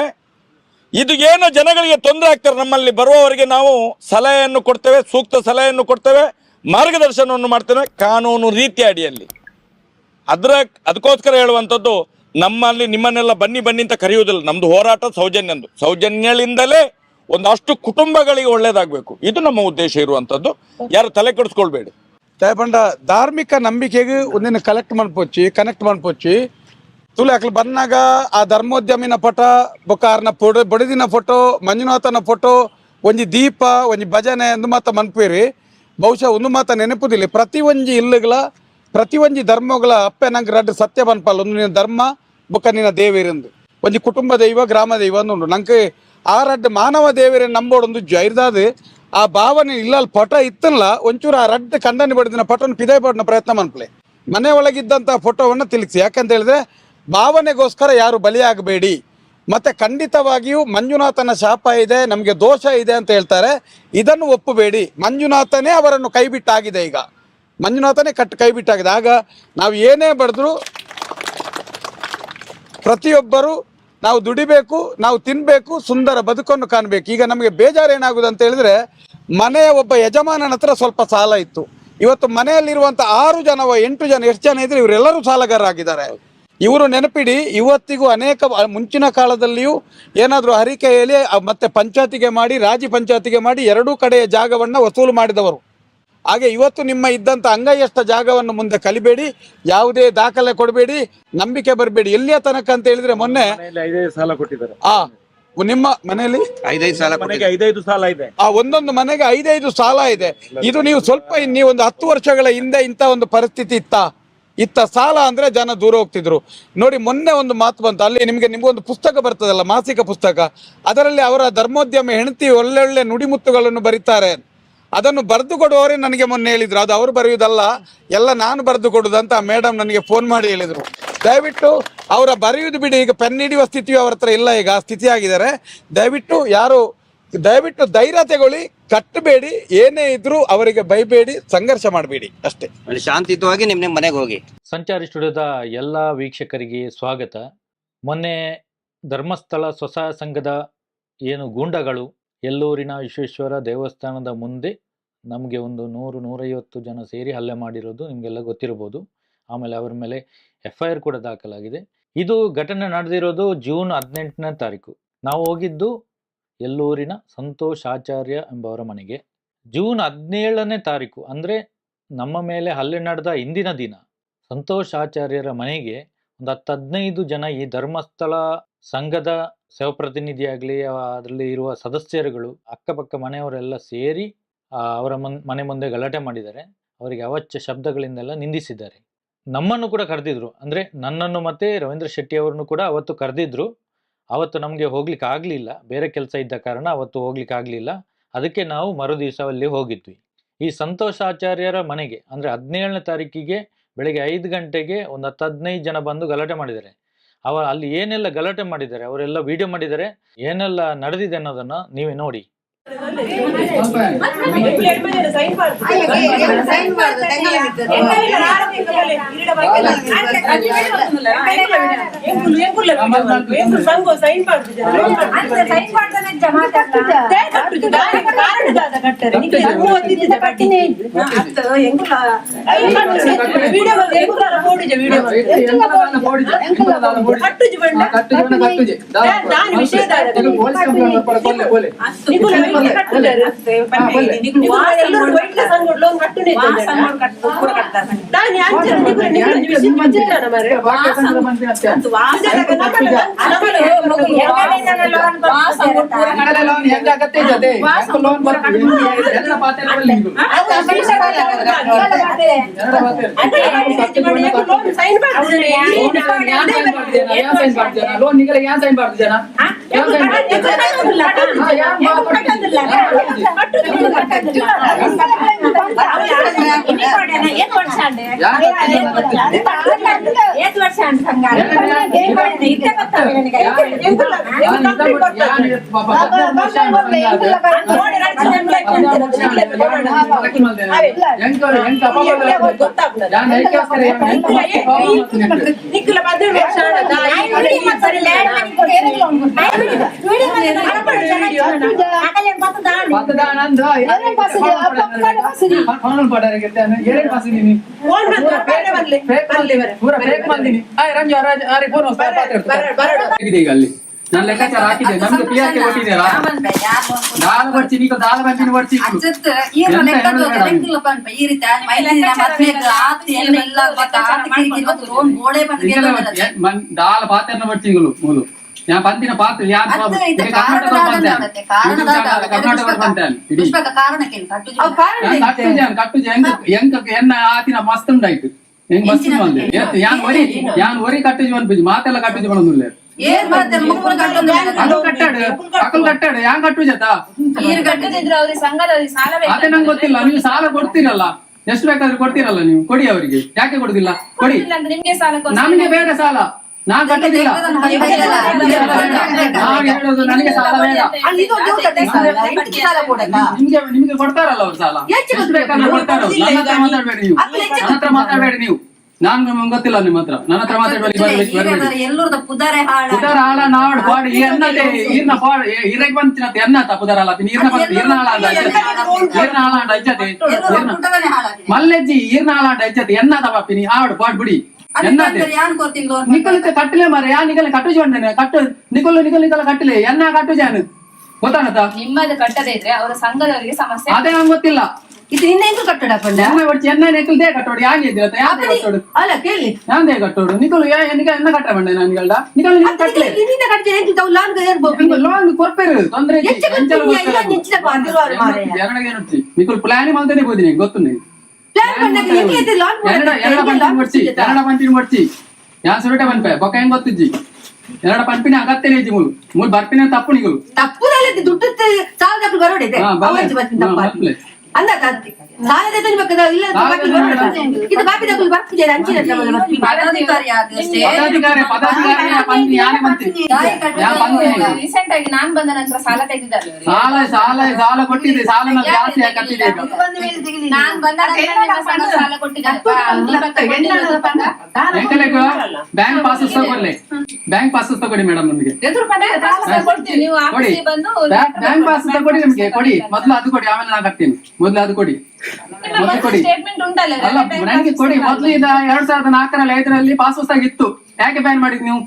ಇದು ಏನು ಜನಗಳಿಗೆ ತೊಂದರೆ ಆಗ್ತಾರೆ ನಮ್ಮಲ್ಲಿ ಬರುವವರಿಗೆ ನಾವು ಸಲಹೆಯನ್ನು ಕೊಡ್ತೇವೆ, ಸೂಕ್ತ ಸಲಹೆಯನ್ನು ಕೊಡ್ತೇವೆ, ಮಾರ್ಗದರ್ಶನವನ್ನು ಮಾಡ್ತೇವೆ ಕಾನೂನು ರೀತಿಯ ಅಡಿಯಲ್ಲಿ. ಅದಕ್ಕೋಸ್ಕರ ಹೇಳುವಂಥದ್ದು, ನಮ್ಮಲ್ಲಿ ನಿಮ್ಮನ್ನೆಲ್ಲ ಬನ್ನಿ ಅಂತ ಕರೆಯುವುದಿಲ್ಲ. ನಮ್ದು ಹೋರಾಟ ಸೌಜನ್ಯಂದು, ಸೌಜನ್ಯದಿಂದಲೇ ಒಂದಷ್ಟು ಕುಟುಂಬಗಳಿಗೆ ಒಳ್ಳೇದಾಗಬೇಕು. ಇದು ನಮ್ಮ ಉದ್ದೇಶ ಇರುವಂಥದ್ದು. ಯಾರು ತಲೆ ಕೆಡಿಸ್ಕೊಳ್ಬೇಡಿ. ದಯಪಂಡ ಧಾರ್ಮಿಕ ನಂಬಿಕೆಗೆ ಒಂದಿನ ಕನೆಕ್ಟ್ ಮಾಡ್ಪೊಚ್ಚಿ ತುಳು ಅಕ್ಲು ಬಂದಾಗ ಆ ಧರ್ಮೋದ್ಯಮಿನ ಫೋಟೋ ಬೊಕ್ಕಾರ್ನ ಬೊಡದಿನ ಫೋಟೋ ಮಂಜುನಾಥನ ಫೋಟೋ ಒಂಜಿ ದೀಪ ಒಂಜಿ ಭಜನೆ ಎಂದು ಮಾತ ಮನ್ಪೇರಿ ಬಹುಶಃ ಒಂದು ಮಾತ ನೆನಪುದಿಲ್ಲ, ಪ್ರತಿ ಒಂಜಿ ಇಲ್ಲುಗಳ ಪ್ರತಿ ಒಂಜಿ ಧರ್ಮಗಳ ಅಪ್ಪೆ ನಂಗೆ ರಡ್ಡು ಸತ್ಯ ಬನ್ಪಲ್ಲ. ಒಂದು ನಿನ್ನ ಧರ್ಮ ಬೊಕ್ಕ ನಿನ್ನ ದೇವೇರೆಂದು ಒಂಜಿ ಕುಟುಂಬ ದೈವ ಗ್ರಾಮ ದೈವ ಅನ್ನುಂಡು. ನಂಗೆ ಆ ರಡ್ಡು ಮಾನವ ದೇವರೇ ನಂಬೋಡೊಂದು ಜೈರ್ದಾದ ಆ ಭಾವನೆ ಇಲ್ಲಲ್ಲಿ ಪಟ ಇತ್ತಲ್ಲ ಒಂಚೂರು ಆ ರಡ್ಡು ಕಂಡನಿ ಬಡಿದಿನ ಪಟವನ್ನು ಪಿದೈ ಪಡಿನ ಪ್ರಯತ್ನ ಮನ್ಪಲೆ. ಮನೆ ಒಳಗಿದ್ದಂಥ ಫೋಟೋವನ್ನು ತಿಳಿಸಿ, ಯಾಕಂತ ಹೇಳಿದ್ರೆ ಭಾವನೆಗೋಸ್ಕರ ಯಾರು ಬಲಿಯಾಗಬೇಡಿ. ಮತ್ತೆ ಖಂಡಿತವಾಗಿಯೂ ಮಂಜುನಾಥನ ಶಾಪ ಇದೆ, ನಮಗೆ ದೋಷ ಇದೆ ಅಂತ ಹೇಳ್ತಾರೆ, ಇದನ್ನು ಒಪ್ಪಬೇಡಿ. ಮಂಜುನಾಥನೇ ಅವರನ್ನು ಕೈಬಿಟ್ಟಾಗಿದೆ, ಈಗ ಮಂಜುನಾಥನೇ ಕೈಬಿಟ್ಟಾಗಿದೆ. ಆಗ ನಾವು ಏನೇ ಬಡಿದ್ರು ಪ್ರತಿಯೊಬ್ಬರು ನಾವು ದುಡಿಬೇಕು, ನಾವು ತಿನ್ನಬೇಕು, ಸುಂದರ ಬದುಕನ್ನು ಕಾಣಬೇಕು. ಈಗ ನಮಗೆ ಬೇಜಾರು ಏನಾಗುದು ಅಂತ ಹೇಳಿದ್ರೆ, ಮನೆಯ ಒಬ್ಬ ಯಜಮಾನನ ಹತ್ರ ಸ್ವಲ್ಪ ಸಾಲ ಇತ್ತು, ಇವತ್ತು ಮನೆಯಲ್ಲಿರುವಂಥ 6 ಜನ 8 ಜನ ಎಷ್ಟು ಜನ ಇದ್ರೆ ಇವರೆಲ್ಲರೂ ಸಾಲಗಾರರಾಗಿದ್ದಾರೆ. ಇವರು ನೆನಪಿಡಿ, ಇವತ್ತಿಗೂ ಅನೇಕ ಮುಂಚಿನ ಕಾಲದಲ್ಲಿಯೂ ಏನಾದರೂ ಹರಿಕೆಯಲ್ಲಿ ಮತ್ತೆ ಪಂಚಾಯತಿಗೆ ಮಾಡಿ, ರಾಜಿ ಪಂಚಾಯತಿಗೆ ಮಾಡಿ 2 ಕಡೆಯ ಜಾಗವನ್ನು ವಸೂಲು ಮಾಡಿದವರು. ಹಾಗೆ ಇವತ್ತು ನಿಮ್ಮ ಇದ್ದಂಥ ಅಂಗೈಯಷ್ಟ ಜಾಗವನ್ನು ಮುಂದೆ ಕಲಿಬೇಡಿ, ಯಾವುದೇ ದಾಖಲೆ ಕೊಡಬೇಡಿ, ನಂಬಿಕೆ ಬರಬೇಡಿ. ಎಲ್ಲಿಯ ತನಕ ಅಂತ ಹೇಳಿದ್ರೆ ಮೊನ್ನೆ 5 ಸಾಲ ಕೊಟ್ಟಿದ್ದಾರೆ. ನಿಮ್ಮ ಮನೆಯಲ್ಲಿ 5 ಸಾಲ ಮನೆಗೆ 5 ಸಾಲ ಇದೆ. ಒಂದೊಂದು ಮನೆಗೆ 5 ಸಾಲ ಇದೆ. ಇದು ನೀವು ಸ್ವಲ್ಪ ನೀವು ಒಂದು 10 ವರ್ಷಗಳ ಹಿಂದೆ ಇಂಥ ಒಂದು ಪರಿಸ್ಥಿತಿ ಇತ್ತ ಸಾಲ ಅಂದ್ರೆ ಜನ ದೂರ ಹೋಗ್ತಿದ್ರು. ನೋಡಿ, ಮೊನ್ನೆ ಒಂದು ಮಾತು ಬಂತು, ಅಲ್ಲಿ ನಿಮ್ಗೊಂದು ಪುಸ್ತಕ ಬರ್ತದಲ್ಲ, ಮಾಸಿಕ ಪುಸ್ತಕ, ಅದರಲ್ಲಿ ಅವರ ಧರ್ಮೋದ್ಯಮ ಹೆಂಡತಿ ಒಳ್ಳೊಳ್ಳೆ ನುಡಿಮುತ್ತುಗಳನ್ನು ಬರೀತಾರೆ. ಅದನ್ನು ಬರೆದು ಕೊಡುವವರೇ ನನಗೆ ಮೊನ್ನೆ ಹೇಳಿದ್ರು, ಅದು ಅವರು ಬರೆಯುವುದಲ್ಲ, ಎಲ್ಲ ನಾನು ಬರೆದು ಕೊಡುದಂತ ಆ ಮೇಡಮ್ ನನಗೆ ಫೋನ್ ಮಾಡಿ ಹೇಳಿದ್ರು. ದಯವಿಟ್ಟು ಅವರ ಬರೆಯುವುದು ಬಿಡಿ, ಈಗ ಪೆನ್ ಹಿಡಿಯುವ ಸ್ಥಿತಿಯು ಅವ್ರ ಹತ್ರ ಇಲ್ಲ, ಈಗ ಆ ಸ್ಥಿತಿ ಆಗಿದ್ದಾರೆ. ದಯವಿಟ್ಟು ಧೈರ್ಯ ತಗೊಳ್ಳಿ, ಕಟ್ಟಬೇಡಿ, ಏನೇ ಇದ್ರೂ ಅವರಿಗೆ ಬೈಬೇಡಿ, ಸಂಘರ್ಷ ಮಾಡಬೇಡಿ, ಅಷ್ಟೇ. ಶಾಂತಿಯುತವಾಗಿ ನಿಮ್ಮ ಮನೆಗೆ ಹೋಗಿ. ಸಂಚಾರಿ ಸ್ಟುಡಿಯೋದ ಎಲ್ಲ ವೀಕ್ಷಕರಿಗೆ ಸ್ವಾಗತ. ಮೊನ್ನೆ ಧರ್ಮಸ್ಥಳ ಸ್ವಸಹಾಯ ಸಂಘದ ಏನು ಗೂಂಡಗಳು ಎಲ್ಲೂರಿನ ವಿಶ್ವೇಶ್ವರ ದೇವಸ್ಥಾನದ ಮುಂದೆ ನಮಗೆ ಒಂದು 100-150 ಜನ ಸೇರಿ ಹಲ್ಲೆ ಮಾಡಿರೋದು ನಿಮಗೆಲ್ಲ ಗೊತ್ತಿರ್ಬೋದು. ಆಮೇಲೆ ಅವರ ಮೇಲೆ FIR ಕೂಡ ದಾಖಲಾಗಿದೆ. ಇದು ಘಟನೆ ನಡೆದಿರೋದು ಜೂನ್ 18ನೇ ತಾರೀಕು. ನಾವು ಹೋಗಿದ್ದು ಎಲ್ಲೂರಿನ ಸಂತೋಷ್ ಆಚಾರ್ಯ ಎಂಬವರ ಮನೆಗೆ. ಜೂನ್ 17ನೇ ತಾರೀಕು ಅಂದರೆ ನಮ್ಮ ಮೇಲೆ ಹಲ್ಲೆ ನಡೆದ ಹಿಂದಿನ ದಿನ ಸಂತೋಷ್ ಆಚಾರ್ಯರ ಮನೆಗೆ ಒಂದು 10-15 ಜನ ಈ ಧರ್ಮಸ್ಥಳ ಸಂಘದ ಪ್ರತಿನಿಧಿಯಾಗಲಿ ಅದರಲ್ಲಿ ಇರುವ ಸದಸ್ಯರುಗಳು ಅಕ್ಕಪಕ್ಕ ಮನೆಯವರೆಲ್ಲ ಸೇರಿ ಅವರ ಮನೆ ಮುಂದೆ ಗಲಾಟೆ ಮಾಡಿದ್ದಾರೆ. ಅವರಿಗೆ ಅವಾಚ್ಯ ಶಬ್ದಗಳಿಂದೆಲ್ಲ ನಿಂದಿಸಿದ್ದಾರೆ. ನಮ್ಮನ್ನು ಕೂಡ ಕರೆದಿದ್ರು, ಅಂದರೆ ನನ್ನನ್ನು ಮತ್ತೆ ರವೀಂದ್ರ ಶೆಟ್ಟಿ ಅವರನ್ನು ಕೂಡ ಅವತ್ತು ಕರೆದಿದ್ರು. ಅವತ್ತು ನಮಗೆ ಹೋಗ್ಲಿಕ್ಕೆ ಆಗಲಿಲ್ಲ, ಬೇರೆ ಕೆಲಸ ಇದ್ದ ಕಾರಣ ಅವತ್ತು ಹೋಗ್ಲಿಕ್ಕೆ ಆಗಲಿಲ್ಲ. ಅದಕ್ಕೆ ನಾವು ಮರು ದಿವಸ ಅಲ್ಲಿ ಹೋಗಿದ್ವಿ. ಈ ಸಂತೋಷ್ ಆಚಾರ್ಯರ ಮನೆಗೆ ಅಂದರೆ 17ನೇ ತಾರೀಕಿಗೆ ಬೆಳಗ್ಗೆ 5 ಗಂಟೆಗೆ ಒಂದು 10-15 ಜನ ಬಂದು ಗಲಾಟೆ ಮಾಡಿದ್ದಾರೆ. ಅಲ್ಲಿ ಏನೆಲ್ಲ ಗಲಾಟೆ ಮಾಡಿದ್ದಾರೆ ಅವರೆಲ್ಲ ವಿಡಿಯೋ ಮಾಡಿದ್ದಾರೆ. ಏನೆಲ್ಲ ನಡೆದಿದೆ ಅನ್ನೋದನ್ನ ನೀವೇ ನೋಡಿ. ನಾನು ಲೆಕ್ಕಾಚಾರ ಹಾಕಿದ್ದೆ, ನಮ್ಗೆ PRK ಕೊಟ್ಟಿದ್ದೀರಾ? ದಾಲ್ ಬರ್ಚಿ ನೀನು ದಾಲ್ ಬಂದಿನ ಬರ್ಚಿ ದಾಲ್ ಪಾತ್ರೆನ ಬರ್ಚಿಗಳು ಮೂಲು ഞാൻ പന്തിನ ಪಾತ್ರ ಯಾರು ಅದು ಇದು ಕರ್ನಾಟಕ ಕಾರಣದಾದಂತೆ, ಕಾರಣದಾದ ಕರ್ನಾಟಕ ಬಂತಾನೆ ಇಡೀ ಪುಷ್ಪಕ ಕಾರಣಕ್ಕೆ ಕಟ್ಟು ಅವ್ ಕಾರಣ ಕಟ್ಟು ಎಂಕ ಎನ್ನ ಆತಿನ ಮಸ್ತ್ ಉಂಟಾಯ್ತು ಹೆಂಗ್ ಮಸ್ತ್ ಬಂದೆ ಯಾನ್ ಒರಿ ಕಟ್ಟುಜಿ ಅನ್ಪಿಜಿ ಮಾತೆಲ್ಲ ಕಟ್ಟುಜಿ ಬಂದಿಲ್ಲ ಏನ್ ಮಾಡ್ತಾರೆ ಮುಕ್ಕುಳ ಕಟ್ಟೊಂದು ಅದು ಕಟ್ಟಾಡು ಅಕಲ್ ಕಟ್ಟಾಡು ಯಾನ್ ಕಟ್ಟುಜತ ನೀರು ಕಟ್ಟದಿದ್ರೆ ಅವ್ರಿಗೆ ಸಂಘದಲ್ಲಿ ಸಾಲ ಅದೇ ನಂಗೆ ಗೊತ್ತಿಲ್ಲ ನೀವು ಸಾಲ ಕೊಡ್ತೀರಲ್ಲ ಎಷ್ಟು ಬೇಕಾದ್ರೂ ಕೊಡ್ತೀರಲ್ಲ ನೀವು ಕೊಡಿ ಅವರಿಗೆ ಯಾಕೆ ಕೊಡುದಿಲ್ಲ ಕೊಡಿ ಇಲ್ಲ ಅಂದ್ರೆ ನಿಮ್ಗೆ ಸಾಲ ನಮಗೆ ಬೇಡ ಸಾಲ ನಾನ್ ಕಟ್ಟುದಿಲ್ಲ ನಾನ್ ಹೇಳೋದು ನನಗೆ ಸಾಲ ಬೇಡ ಅಲ್ಲಿ ಇದು ದೇವ್ರ ಕಟ್ಟೆ ಸಾಲ, ಎಂಟಕ್ಕೆ ಸಾಲ ಕೊಡಲ್ಲ. ನಿಮ್ಗೆ ಕೊಡ್ತಾರಲ್ಲ ಅವ್ರು ಸಾಲ ಎಷ್ಟು ಬೇಕಾದ್ರೂ ಕೊಡ್ತಾರ ನನ್ನ ಹತ್ರ ಮಾತಾಡ್ಬೇಡಿ ನೀವು ನನ್ನ ಹತ್ರ ಮಾತಾಡ್ಬೇಡಿ ನೀವು ನಾನ್ ಗೊತ್ತಿಲ್ಲ ನಿಮ್ಮ ಹತ್ರ ನನ್ನ ಹತ್ರ ಮಾತಾಡ್ಬೇಡಿ ಬರ್ಬೇಡಿ ಎಲ್ಲರದ ಪುದಾರೆ ಹಾಳ ಪುದರ ಹಾಳ ನಾಡ್ ಪಾಡು ಎನ್ನತೆ ಈರ್ನ ಪಾಡು ಇರಕ್ ಬಂತಿನತೆ ಎನ್ನತ ಪುದರ ಹಾಳ ಈರ್ನ ಹಾಳ ಅಂದ ಈರ್ನ ಹಾಳ ಅಂಡ ಇಜ್ಜತೆ ಪುಟವನೆ ಹಾಳಾಗಿದೆ ಮಲ್ಲೆಜ್ಜಿ ಈರ್ನ ಹಾಳ ಅಂಡ ಇಜ್ಜತೆ ಎನ್ನತ ಪಾಪಿನಿ ಆವಡು ಪಾಡ್ ಬಿಡಿ ಎನ್ನತೆ ಯಾನ್ ಕೊಡ್ತಿಲ್ಲ ನಿಕಲಿತ ಕಟ್ಟಲೆ ಮಾರ ಯಾ ನಿಕಲೆ ಕಟ್ಟು ಜೋಂಡನೆ ಕಟ್ಟು ನಿಕಲ ಕಟ್ಟಲೆ ಎನ್ನ ಕಟ್ಟು ಜಾನು ಗೊತ್ತಾನತ ನಿಮ್ಮದು ಕಟ್ಟದೇ ಇದ್ರೆ ಅವರ ಸಂಘದವರಿಗೆ ಸಮಸ್ಯೆ ಅದೇ ನಂಗೆ ಗೊತ್ತಿಲ್ಲ ಇದು ನಿನ್ನ ಹೆಂಗ್ ಕಟ್ಟಡ ಪಂಡ ಚೆನ್ನೈ ನೆಕ್ಕಲ್ದೇ ಕಟ್ಟೋಡು ಯಾಕೆ ಇದ್ದಿರತ್ತ ಯಾಕೆ ಕಟ್ಟೋಡು ಅಲ್ಲ ಕೇಳಿ ಯಾಂದೇ ಕಟ್ಟೋಡು ನಿಕಲು ಎನ್ನ ಕಟ್ಟ ಬಂಡೆ ನಾನು ಹೇಳ್ದ ನಿಕಲು ನೀನು ಕಟ್ಟಲೆ ನಿನ್ನ ಕಟ್ಟೆ ಹೆಂಗ್ ತಾವು ಲಾನ್ ಏರ್ಬೋದು ಲೋನ್ ಕೊರ್ಪೇರು ತೊಂದ್ರೆ ನಿಂಚಿನ ಪಾದಿರುವಾರು ಮಾರೆ ಎರಡಗೆ ನೋಡ್ತಿ ನಿಕಲು ಪ್ಲಾನ್ ಮಾಡ್ತಾನೆ ಬೋದಿನಿ ಗೊತ್ತು ನೀನು ಪ್ಲಾನ್ ಬಂದಾಗ ಹೆಂಗ್ ಐತಿ ಲಾನ್ ಎರಡ ಪಂಪಿನ ಕೊಡ್ಸಿ ಯಾನ್ ಸುರಟ ಪಂಪೆ ಬೊಕ್ಕ ಹೆಂಗ್ ಗೊತ್ತಿಜ್ಜಿ ಎರಡ ಪಂಪಿನ ಅಗತ್ಯನೇ ಇಜ್ಜಿ ಮೂಲ್ ಬರ್ಪಿನ ತಪ್ಪು ನಿಕಲು ತಪ್ಪುದಲ್ಲಿ ದುಡ್ಡು ಸಾಲದ ಬರೋಡಿದೆ ಅವಜ್ಜಿ ಬರ್ತೀನಿ ತಪ್ಪ ಅಂದ ಸಾಲದ ಬೇಕಾದ ಇಲ್ಲ ಇದು ಬಾಕಿ ತಗೊಳ್ಳಿ ಬರ್ತಿದೆ ಅಂಚಿನ ರೀಸೆಂಟ್ ಆಗಿ ನಾನ್ ಬಂದ ನಂತರ ಸಾಲ ತೆಗೆದಿದ್ದಾರೆ ಸಾಲ ಕೊಟ್ಟಿದೆ ಸಾಲ ಜಾಸ್ತಿ ಕಟ್ಟಿದೆ ನಾನ್ ಬಂದ ನಂತರ ನಿಮ್ಮ ಸಂಘ ಸಾಲ ಕೊಟ್ಟಿದ್ದಾರೆ ಬ್ಯಾಂಕ್ ಪಾಸ್ ತಗೊಳ್ಳಿ ಬ್ಯಾಂಕ್ ಪಾಸ್ ತಗೊಳ್ಳಿ ಮೇಡಮ್ ನಮಗೆ ಕೊಡ್ತೀವಿ ನೀವು ಆಫೀಸಿಗೆ ಬಂದು ಬ್ಯಾಂಕ್ ಪಾಸ್ ತಗೊಳ್ಳಿ ನಿಮ್ಗೆ ಕೊಡಿ ಮೊದ್ಲು ಅದು ಕೊಡಿ ಆಮೇಲೆ ನಾನು ಕಟ್ತೀನಿ ಮೊದ್ಲು ಅದು ಕೊಡಿ ಮೊದ್ಲು ಕೊಡಿ ಸ್ಟೇಟ್ಮೆಂಟ್ ಉಂಟಲ್ಲ ಅಲ್ಲ ನನಗೆ ಕೊಡಿ ಮೊದ್ಲು ಇದ 2004ರಲ್ಲಿ 5ರಲ್ಲಿ ಪಾಸ್ ಹೊಸದಾಗಿ ಇತ್ತು ಯಾಕೆ ಬ್ಯಾನ್ ಮಾಡಿದ್ ನೀವು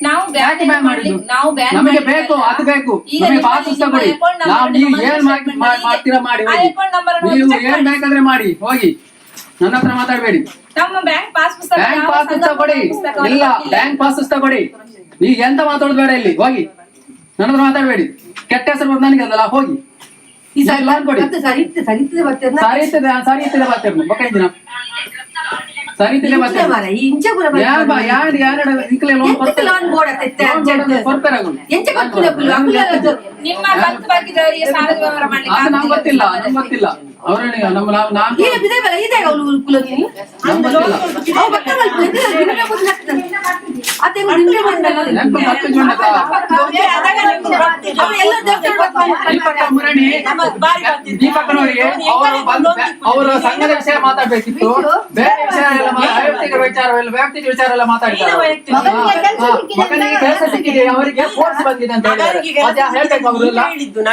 ನಾವು ಯಾಕೆ ಬ್ಯಾನ್ ಮಾಡಿದ್ದು ನಾವು ಬ್ಯಾನ್ ನಮಗೆ ಬೇಕು ಅದು ಬೇಕು ನಮಗೆ ಪಾಸ್ ಹೊಸ ಕೊಡಿ ನಾವು ನೀವು ಏನ್ ಮಾಡ್ತೀರಾ ಮಾಡಿ ಹೋಗಿ ನೀವು ಏನ್ ಬೇಕಾದ್ರೆ ಮಾಡಿ ಹೋಗಿ ನನ್ನ ಹತ್ರ ಮಾತಾಡಬೇಡಿ ನಮ್ಮ ಬ್ಯಾಂಕ್ ಪಾಸ್ ಪುಸ್ತಕ ಬ್ಯಾಂಕ್ ಪಾಸ್ ಪುಸ್ತಕ ಕೊಡಿ ಇಲ್ಲ ಬ್ಯಾಂಕ್ ಪಾಸ್ ಪುಸ್ತಕ ಕೊಡಿ ನೀವು ಎಂತ ಮಾತಾಡೋದು ಬೇಡ ಇಲ್ಲಿ ಹೋಗಿ ನನ್ನ ಹತ್ರ ಮಾತಾಡಬೇಡಿ ಕೆಟ್ಟ ಹೆಸರು ಬಂದು ನನಗೆ ಅಂದಲ್ಲ ಹೋಗಿ ಈ ಸರಿ ಲೋನ್ ಕೊಡಿ ಸರಿ ಇರ್ತದೆ ಬರ್ತೀರ ಬೊಕ್ಕ ಸರಿತಿದೆ ಬರ್ತೀರ ಲೋನ್ ಕೊಡ್ತಾರೆ ನಿಮ್ಮ ಕಂತು ಬಾಕಿದವರಿಗೆ ಸಾಲದ ವ್ಯವಹಾರ ಮಾಡ್ಲಿಕ್ಕೆ ನಂಗೆ ಗೊತ್ತಿಲ್ಲ ನಂಗೆ ಗೊತ್ತಿಲ್ಲ ಅವ್ರೇ ನಾನು ದೀಪಕ್ಕನವರಿಗೆ ಅವರ ಸಂಘದ ವಿಷಯ ಮಾತಾಡ್ಬೇಕಿತ್ತು ಬೇರೆ ವಿಷಯ ವೈಯಕ್ತಿಕ ವಿಚಾರ ಎಲ್ಲ ಮಾತಾಡ್ತಾರೆ ಮಕ್ಕಳಿಗೆ ಕೆಲಸ ಸಿಕ್ಕಿದೆ ಅವರಿಗೆ ಫೋರ್ಸ್ ಬಂದಿದೆ ಅಂತ ಹೇಳಿದ್ದಾರೆ ಅದೇ ಹೇಳ್ಬೇಕು ಅವರೆಲ್ಲ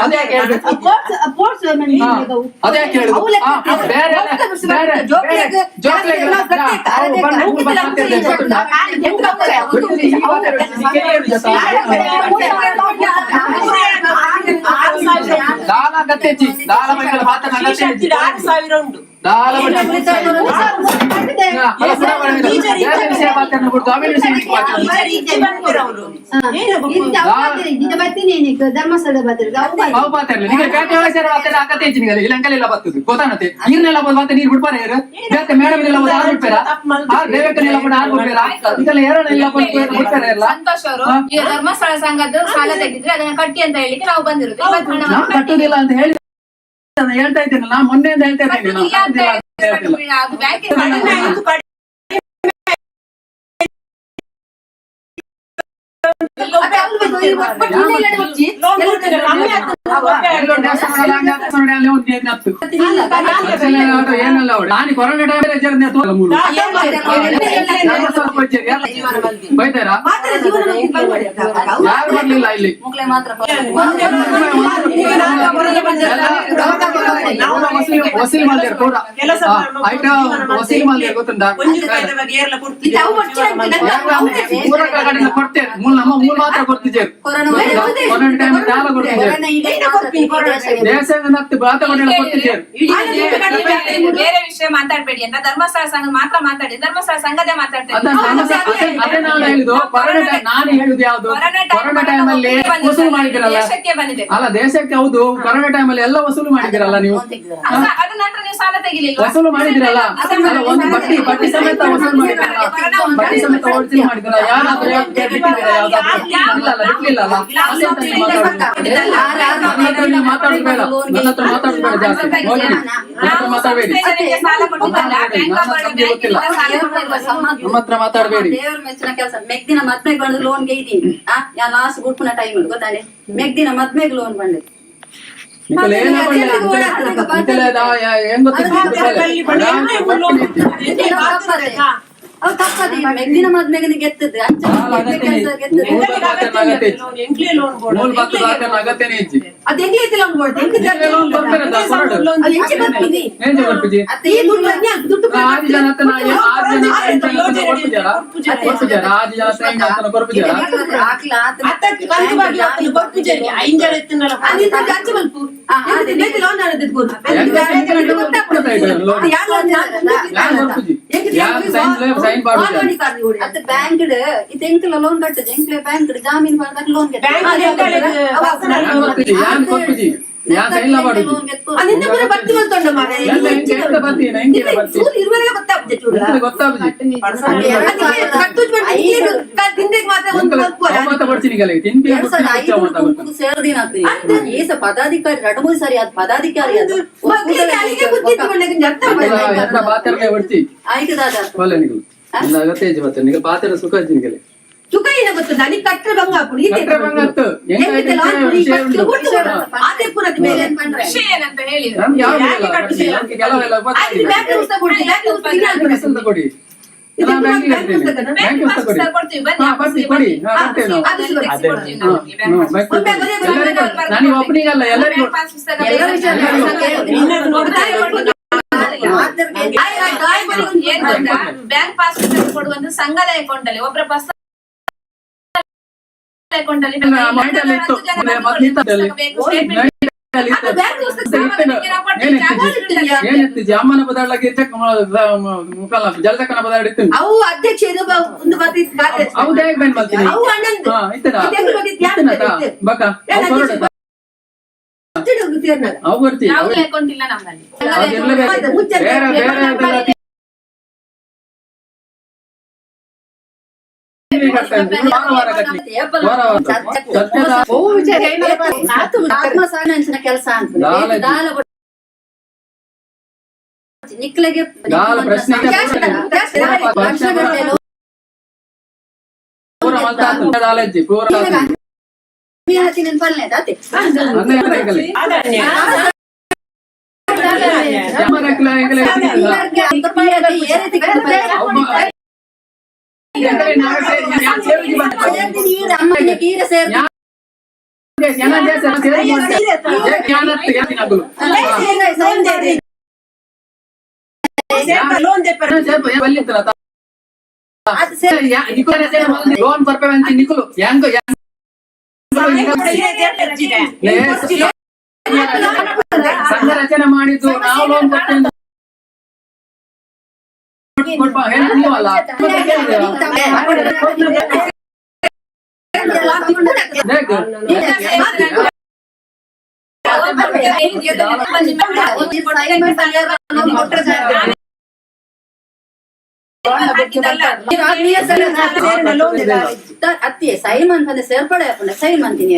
ಅದೇ ಹೇಳ್ಬೇಕು ಅದೇ ಕೇಳುದು ಬೇರೆ ದಾಲ ಗತ್ತೆಚ್ಚಿ ದಾಲ ಮಕ್ಕಳ ಮಾತ್ರ ವಿಷಯ ಮಾತಾಡ್ಬಿಡ್ತು ಆಮೇಲೆ ಧರ್ಮಸ್ಥಳ ಇಲ್ಲಂಕಲೆಲ್ಲ ಬರ್ತದೆ ಗೊತ್ತಾನತ್ತೆ ನೀರ್ನೆಲ್ಲ ಬಂದು ನೀರು ಬಿಡ್ಪಾರ ಯಾರು ಮೇಡಮ್ ಎಲ್ಲ ಬಂದು ಆರು ಬಿಡ್ಪಾರ ದೇವಕ್ಕನೆಲ್ಲ ಬಂದು ಆರು ಬಿಡ್ಪಾರ ಇದೆಲ್ಲ ಎರಡೆಲ್ಲ ಬಿಡ್ತಾರ ಎಲ್ಲ ಸಂತೋಷ್ ಅವರು ಈಗ ಧರ್ಮಸ್ಥಳ ಸಂಘದ್ದು ಸಾಲ ತೆಗೆದಿದ್ರೆ ಅದನ್ನ ಕಟ್ಟಿ ಅಂತ ಹೇಳಿಕ್ಕೆ ನಾವು ಬಂದಿರೋದು ನಾವು ಕಟ್ಟುದಿಲ್ಲ ಅಂತ ಹೇಳಿ ಹೇಳ್ತಾ ಇದ್ದೇನೆ ನಾ ಮೊನ್ನೆಯಿಂದ ಹೇಳ್ತಾ ಇದ್ದೇನೆ ಅದು ಬ್ಯಾಂಕಿಂಗ್ ನಾನು ಕೊರೋನಾ ಬೈತಾರ ಯಾರು ಬರ್ಲಿಲ್ಲ ಇಲ್ಲಿ ವಸೀಲ್ ಮಾಲ್ಯರ್ ಕೂಡ ವಸೀಲ್ ಮಾಲ್ಯರ್ ಗೊತ್ತುಂಟಾ ಕೊಡ್ತೇನೆ ನಮ್ಮ ಮೂಲ ಮಾತ್ರ ಕೊಡ್ತಿದ್ದೇವೆ ಕೊರೋನಾ ಟೈಮ್ ದಾಲ ಕೊಡ್ತಿದ್ದೇವೆ ದೇಶ ಕೊಡ್ತಿದ್ದೇವೆ ಬೇರೆ ವಿಷಯ ವಿಷಯ ಮಾತಾಡ್ಬೇಡಿ ಅಂತ ಧರ್ಮಸ್ಥಳ ಸಂಘ ಮಾತ್ರ ಮಾತಾಡಿ. ಧರ್ಮಸ್ಥಳ ಸಂಘದೇ ಮಾತಾಡ್ತಾರೆ. ಅದೇ ನಾನು ಹೇಳಿದ್ದು ನಾನು ಹೇಳುದು ಯಾವ್ದು ಕೊರೋನಾ ಟೈಮಲ್ಲಿ ವಸೂಲು ಮಾಡಿದಿರಲ್ಲ. ದೇಶಕ್ಕೆ ಬಂದಿದೆ ಅಲ್ಲ ದೇಶಕ್ಕೆ ಹೌದು, ಕೊರೋನಾ ಟೈಮಲ್ಲಿ ಎಲ್ಲ ವಸೂಲು ಮಾಡಿದಿರಲ್ಲ ನೀವು. ಅದ ನಂತರ ನೀವು ಸಾಲ ತೆಗಿಲಿಲ್ಲ. ವಸೂಲು ಮಾಡಿದಿರಲ್ಲ, ಒಂದು ಬಡ್ಡಿ ಸಮೇತ ವಸೂಲು ಮಾಡಿದಿರಲ್ಲ, ಬಡ್ಡಿ ಸಮೇತ ವಸೂಲು ಮಾಡಿದಿರಲ್ಲ. ಯಾರಾದ್ರೂ ಬಿಡ್ಲಿಲ್ಲ ಮಾತಾಡೋದು ಬೇಡ, ನನ್ನ ಹತ್ರ ಮಾತಾಡೋದು ಬೇಡ ಜಾಸ್ತಿ. ಮಾತಾಡಬೇಡಿ, ನಮ್ಮ ಹತ್ರ ಮಾತಾಡಬೇಡಿ. ದೇವ್ರ ಮೆಚ್ಚಿನ ಕೆಲಸ. ಮೆಗ್ದಿನ ಮದ್ಮೆಗ್ ಬಂದು ಲೋನ್ಗೆ ಇದ್ದೀನಿ. Yeah last ಗುಡ್ಪುನ time ಗೊತ್ತಾನೆ. ಮೆಗ್ದಿನ ಮದ್ಮೆಗ್ ಲೋನ್ ಬಂದಿದೆ. ಹೆಂಗ್ ತಪ್ಪದೆ ಮೆಗ್ದಿನ ಮದ್ಮೆಗೆ ಗೆತ್ತದೆ ಅಗತ್ಯನೇ ಹೆಚ್ಚಿ. ಅದು ಹೆಂಗ್ಲೈತಿ ಲೋನ್ ಕೊಡ್ತೆ ಬ್ಯಾಂಕ್ ಇದು ಎಂಕ್ಲ ಲೋನ್ ಕಟ್ಟದೆ ಎಂಕ್ಲ ಬ್ಯಾಂಕ್ ಜಾಮೀನು ಬರ್ದಾಗ ಲೋನ್ ಪದಾಧಿಕಾರಿ 2-3 ಸಾರಿ ಅದು ಪದಾಧಿಕಾರಿ ಅದು ಸುಖ ಏನ ಗೊತ್ತದ ನೀ ಕಟ್ಟ್ರೆ ಬಂಗ ಹಾಕೊಂಡು ವಿಷಯ ಏನಂತ ಹೇಳಿ ಕೊಡ್ತೀವಿ ನಾನು ಒಬ್ಬನಿಗಲ್ಲ ಎಲ್ಲರಿಗೂ ಬ್ಯಾಂಕ್ ಪಾಸ್ ಪುಸ್ತಕ ಕೊಡುವಂತ ಸಂಘದ ಅಕೌಂಟ್ ಅಲ್ಲಿ ಒಬ್ಬರ ಪರ್ಸನಲ್ ಅಕೌಂಟ್ ಅಲ್ಲಿ ಜಾಮನ ಬದಾಡ್ಲಕ್ಕೆ ಜಲಚಕನ ಬದಾಡಿತ್ತು ಅವು ಅಧ್ಯಕ್ಷ ಹೌದು ಹೇಗೆ ಬಂದ್ ಮಾಡ್ತೀನಿ ಅವು ಬರ್ತೀವಿ ಅಕೌಂಟ್ ಇಲ್ಲ ನಮ್ಮಲ್ಲಿ. ಆತ್ಮಸಾಕ್ಷಿನ ಕೆಲಸ ಅಂತ ನಿಕ್ಲೆಗೆ ಲೋನ್ ಬರ್ಬೇಕಂತ ನಿಖುಲು ಹೆಂಗ ಸಂಘ ರಚನೆ ಮಾಡಿದ್ದು ನಾವು ಲೋನ್ ಕೊಡ್ತೇವೆ ನೀವಲ್ಲ ಅತ್ತಿ ಸೈನ್ ಮಂತ್ ಸೇರ್ಪಡೆ ಸೈನ್ ಮಂತಿನಿ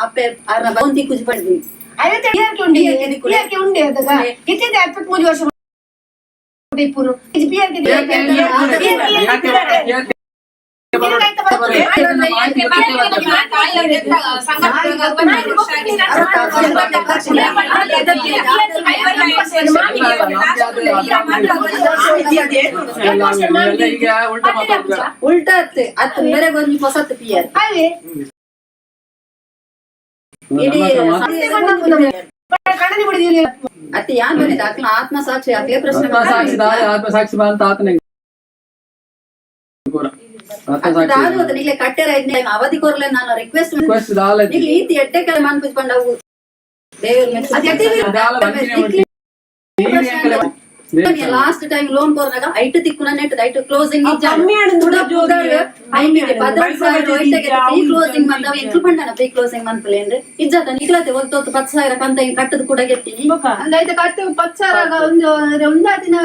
ಅಪ್ಪೆ ಬೌಂತಿ ಕುಜಿ ಪಡೆದು ఉండే ఇట్లా 23 వర్షం ఇప్పుడు ಉಲ್ಟಾ ಅತ್ತು ಮೇರೆಗೆ ಒಂದು ಹೊಸತ್ತು ಪಿಯರ್ ಅತ್ತೆ ಯಾನ್ ಬಂದಿದ್ದ ಆತ್ಮ ಆತ್ಮಸಾಕ್ಷಿ ಅತ್ಲೇ ಪ್ರಶ್ನೆ ಆತ್ಮಸಾಕ್ಷಿ ಅಂತ ಆತನಿಗೆ ನಿಗ್ಲೆ ಕಟ್ಟೆರ ಅವಧಿ ಕೊರ್ಲೆ ನಾನು ರಿಕ್ವೆಸ್ಟ್ ನಿಗ್ಲಿ ಈತಿ ಎಟ್ಟೆ ಕೆಲ ಮಾನ್ಪಿಸ್ಕೊಂಡವು ಲಾಸ್ಟ್ ಟೈಮ್ ಲೋನ್ ಕೊರ್ನಾಗ ಐಟ್ ತಿಕ್ಕುನ ನೆಟ್ ಐಟ್ ಕ್ಲೋಸಿಂಗ್ ಕ್ಲೋಸಿಂಗ್ ಬಂದವ ಎಂಟ್ಲು ಬಂಡನ ಪ್ರೀ ಕ್ಲೋಸಿಂಗ್ ಮನ್ಪಲೇನ್ರಿ ಇಜ್ಜತ ನಿಕ್ಲತೆ ಒಂದು 10,000 ಕಂತ ಕಟ್ಟದ ಕೂಡ ಗೆತ್ತೀನಿ ಅಂದೈತೆ ಕಟ್ಟು 10,000 ಒಂದು ಒಂದಾದಿನ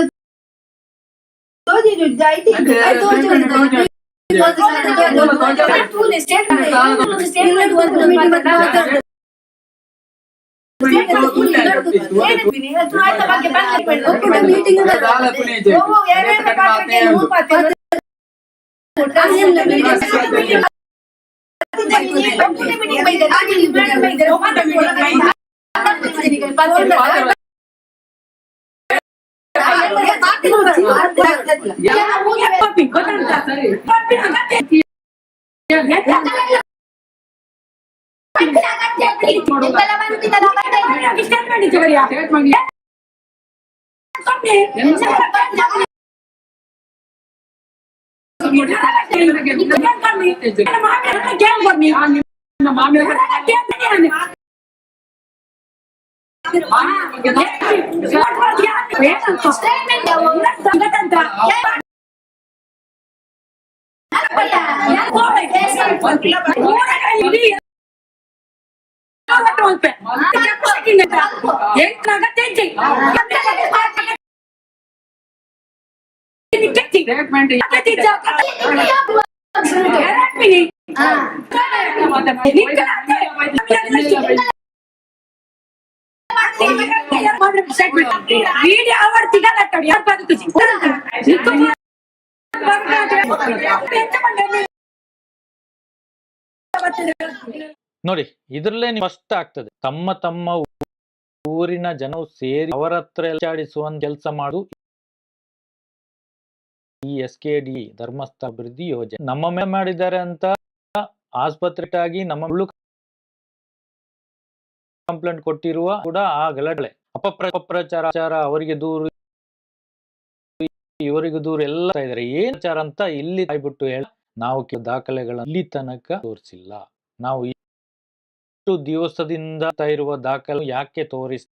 ನೋಡಿ, ಇದ್ರಲ್ಲೇ ಸ್ಪಷ್ಟ ಆಗ್ತದೆ. ತಮ್ಮ ತಮ್ಮ ಊರಿನ ಜನವು ಸೇರಿ ಅವರ ಹತ್ರ ಚಾಡಿಸುವಂತ ಕೆಲಸ ಮಾಡು ಈ SKD ಧರ್ಮಸ್ಥಳ ಅಭಿವೃದ್ಧಿ ಯೋಜನೆ ನಮ್ಮ ಮೇಲೆ ಮಾಡಿದ್ದಾರೆ ಅಂತ ಆಸ್ಪತ್ರೆಗಾಗಿ ನಮ್ಮ ಕಂಪ್ಲೇಂಟ್ ಕೊಟ್ಟಿರುವ ಕೂಡ ಆ ಗಲಾಟೆ ಅಪಪ್ರಚಾರ ಅವರಿಗೆ ದೂರು ಇವರಿಗೆ ದೂರ ಎಲ್ಲ ಇದಾರೆ. ಏನ್ ವಿಚಾರ ಅಂತ ಇಲ್ಲಿ ಆಯ್ಬಿಟ್ಟು ಹೇಳ ನಾವು ದಾಖಲೆಗಳ ಇಲ್ಲಿ ತನಕ ತೋರಿಸಿಲ್ಲ. ನಾವು ಇಷ್ಟು ದಿವಸದಿಂದ ಇರುವ ದಾಖಲೆ ಯಾಕೆ ತೋರಿಸ್ತಾ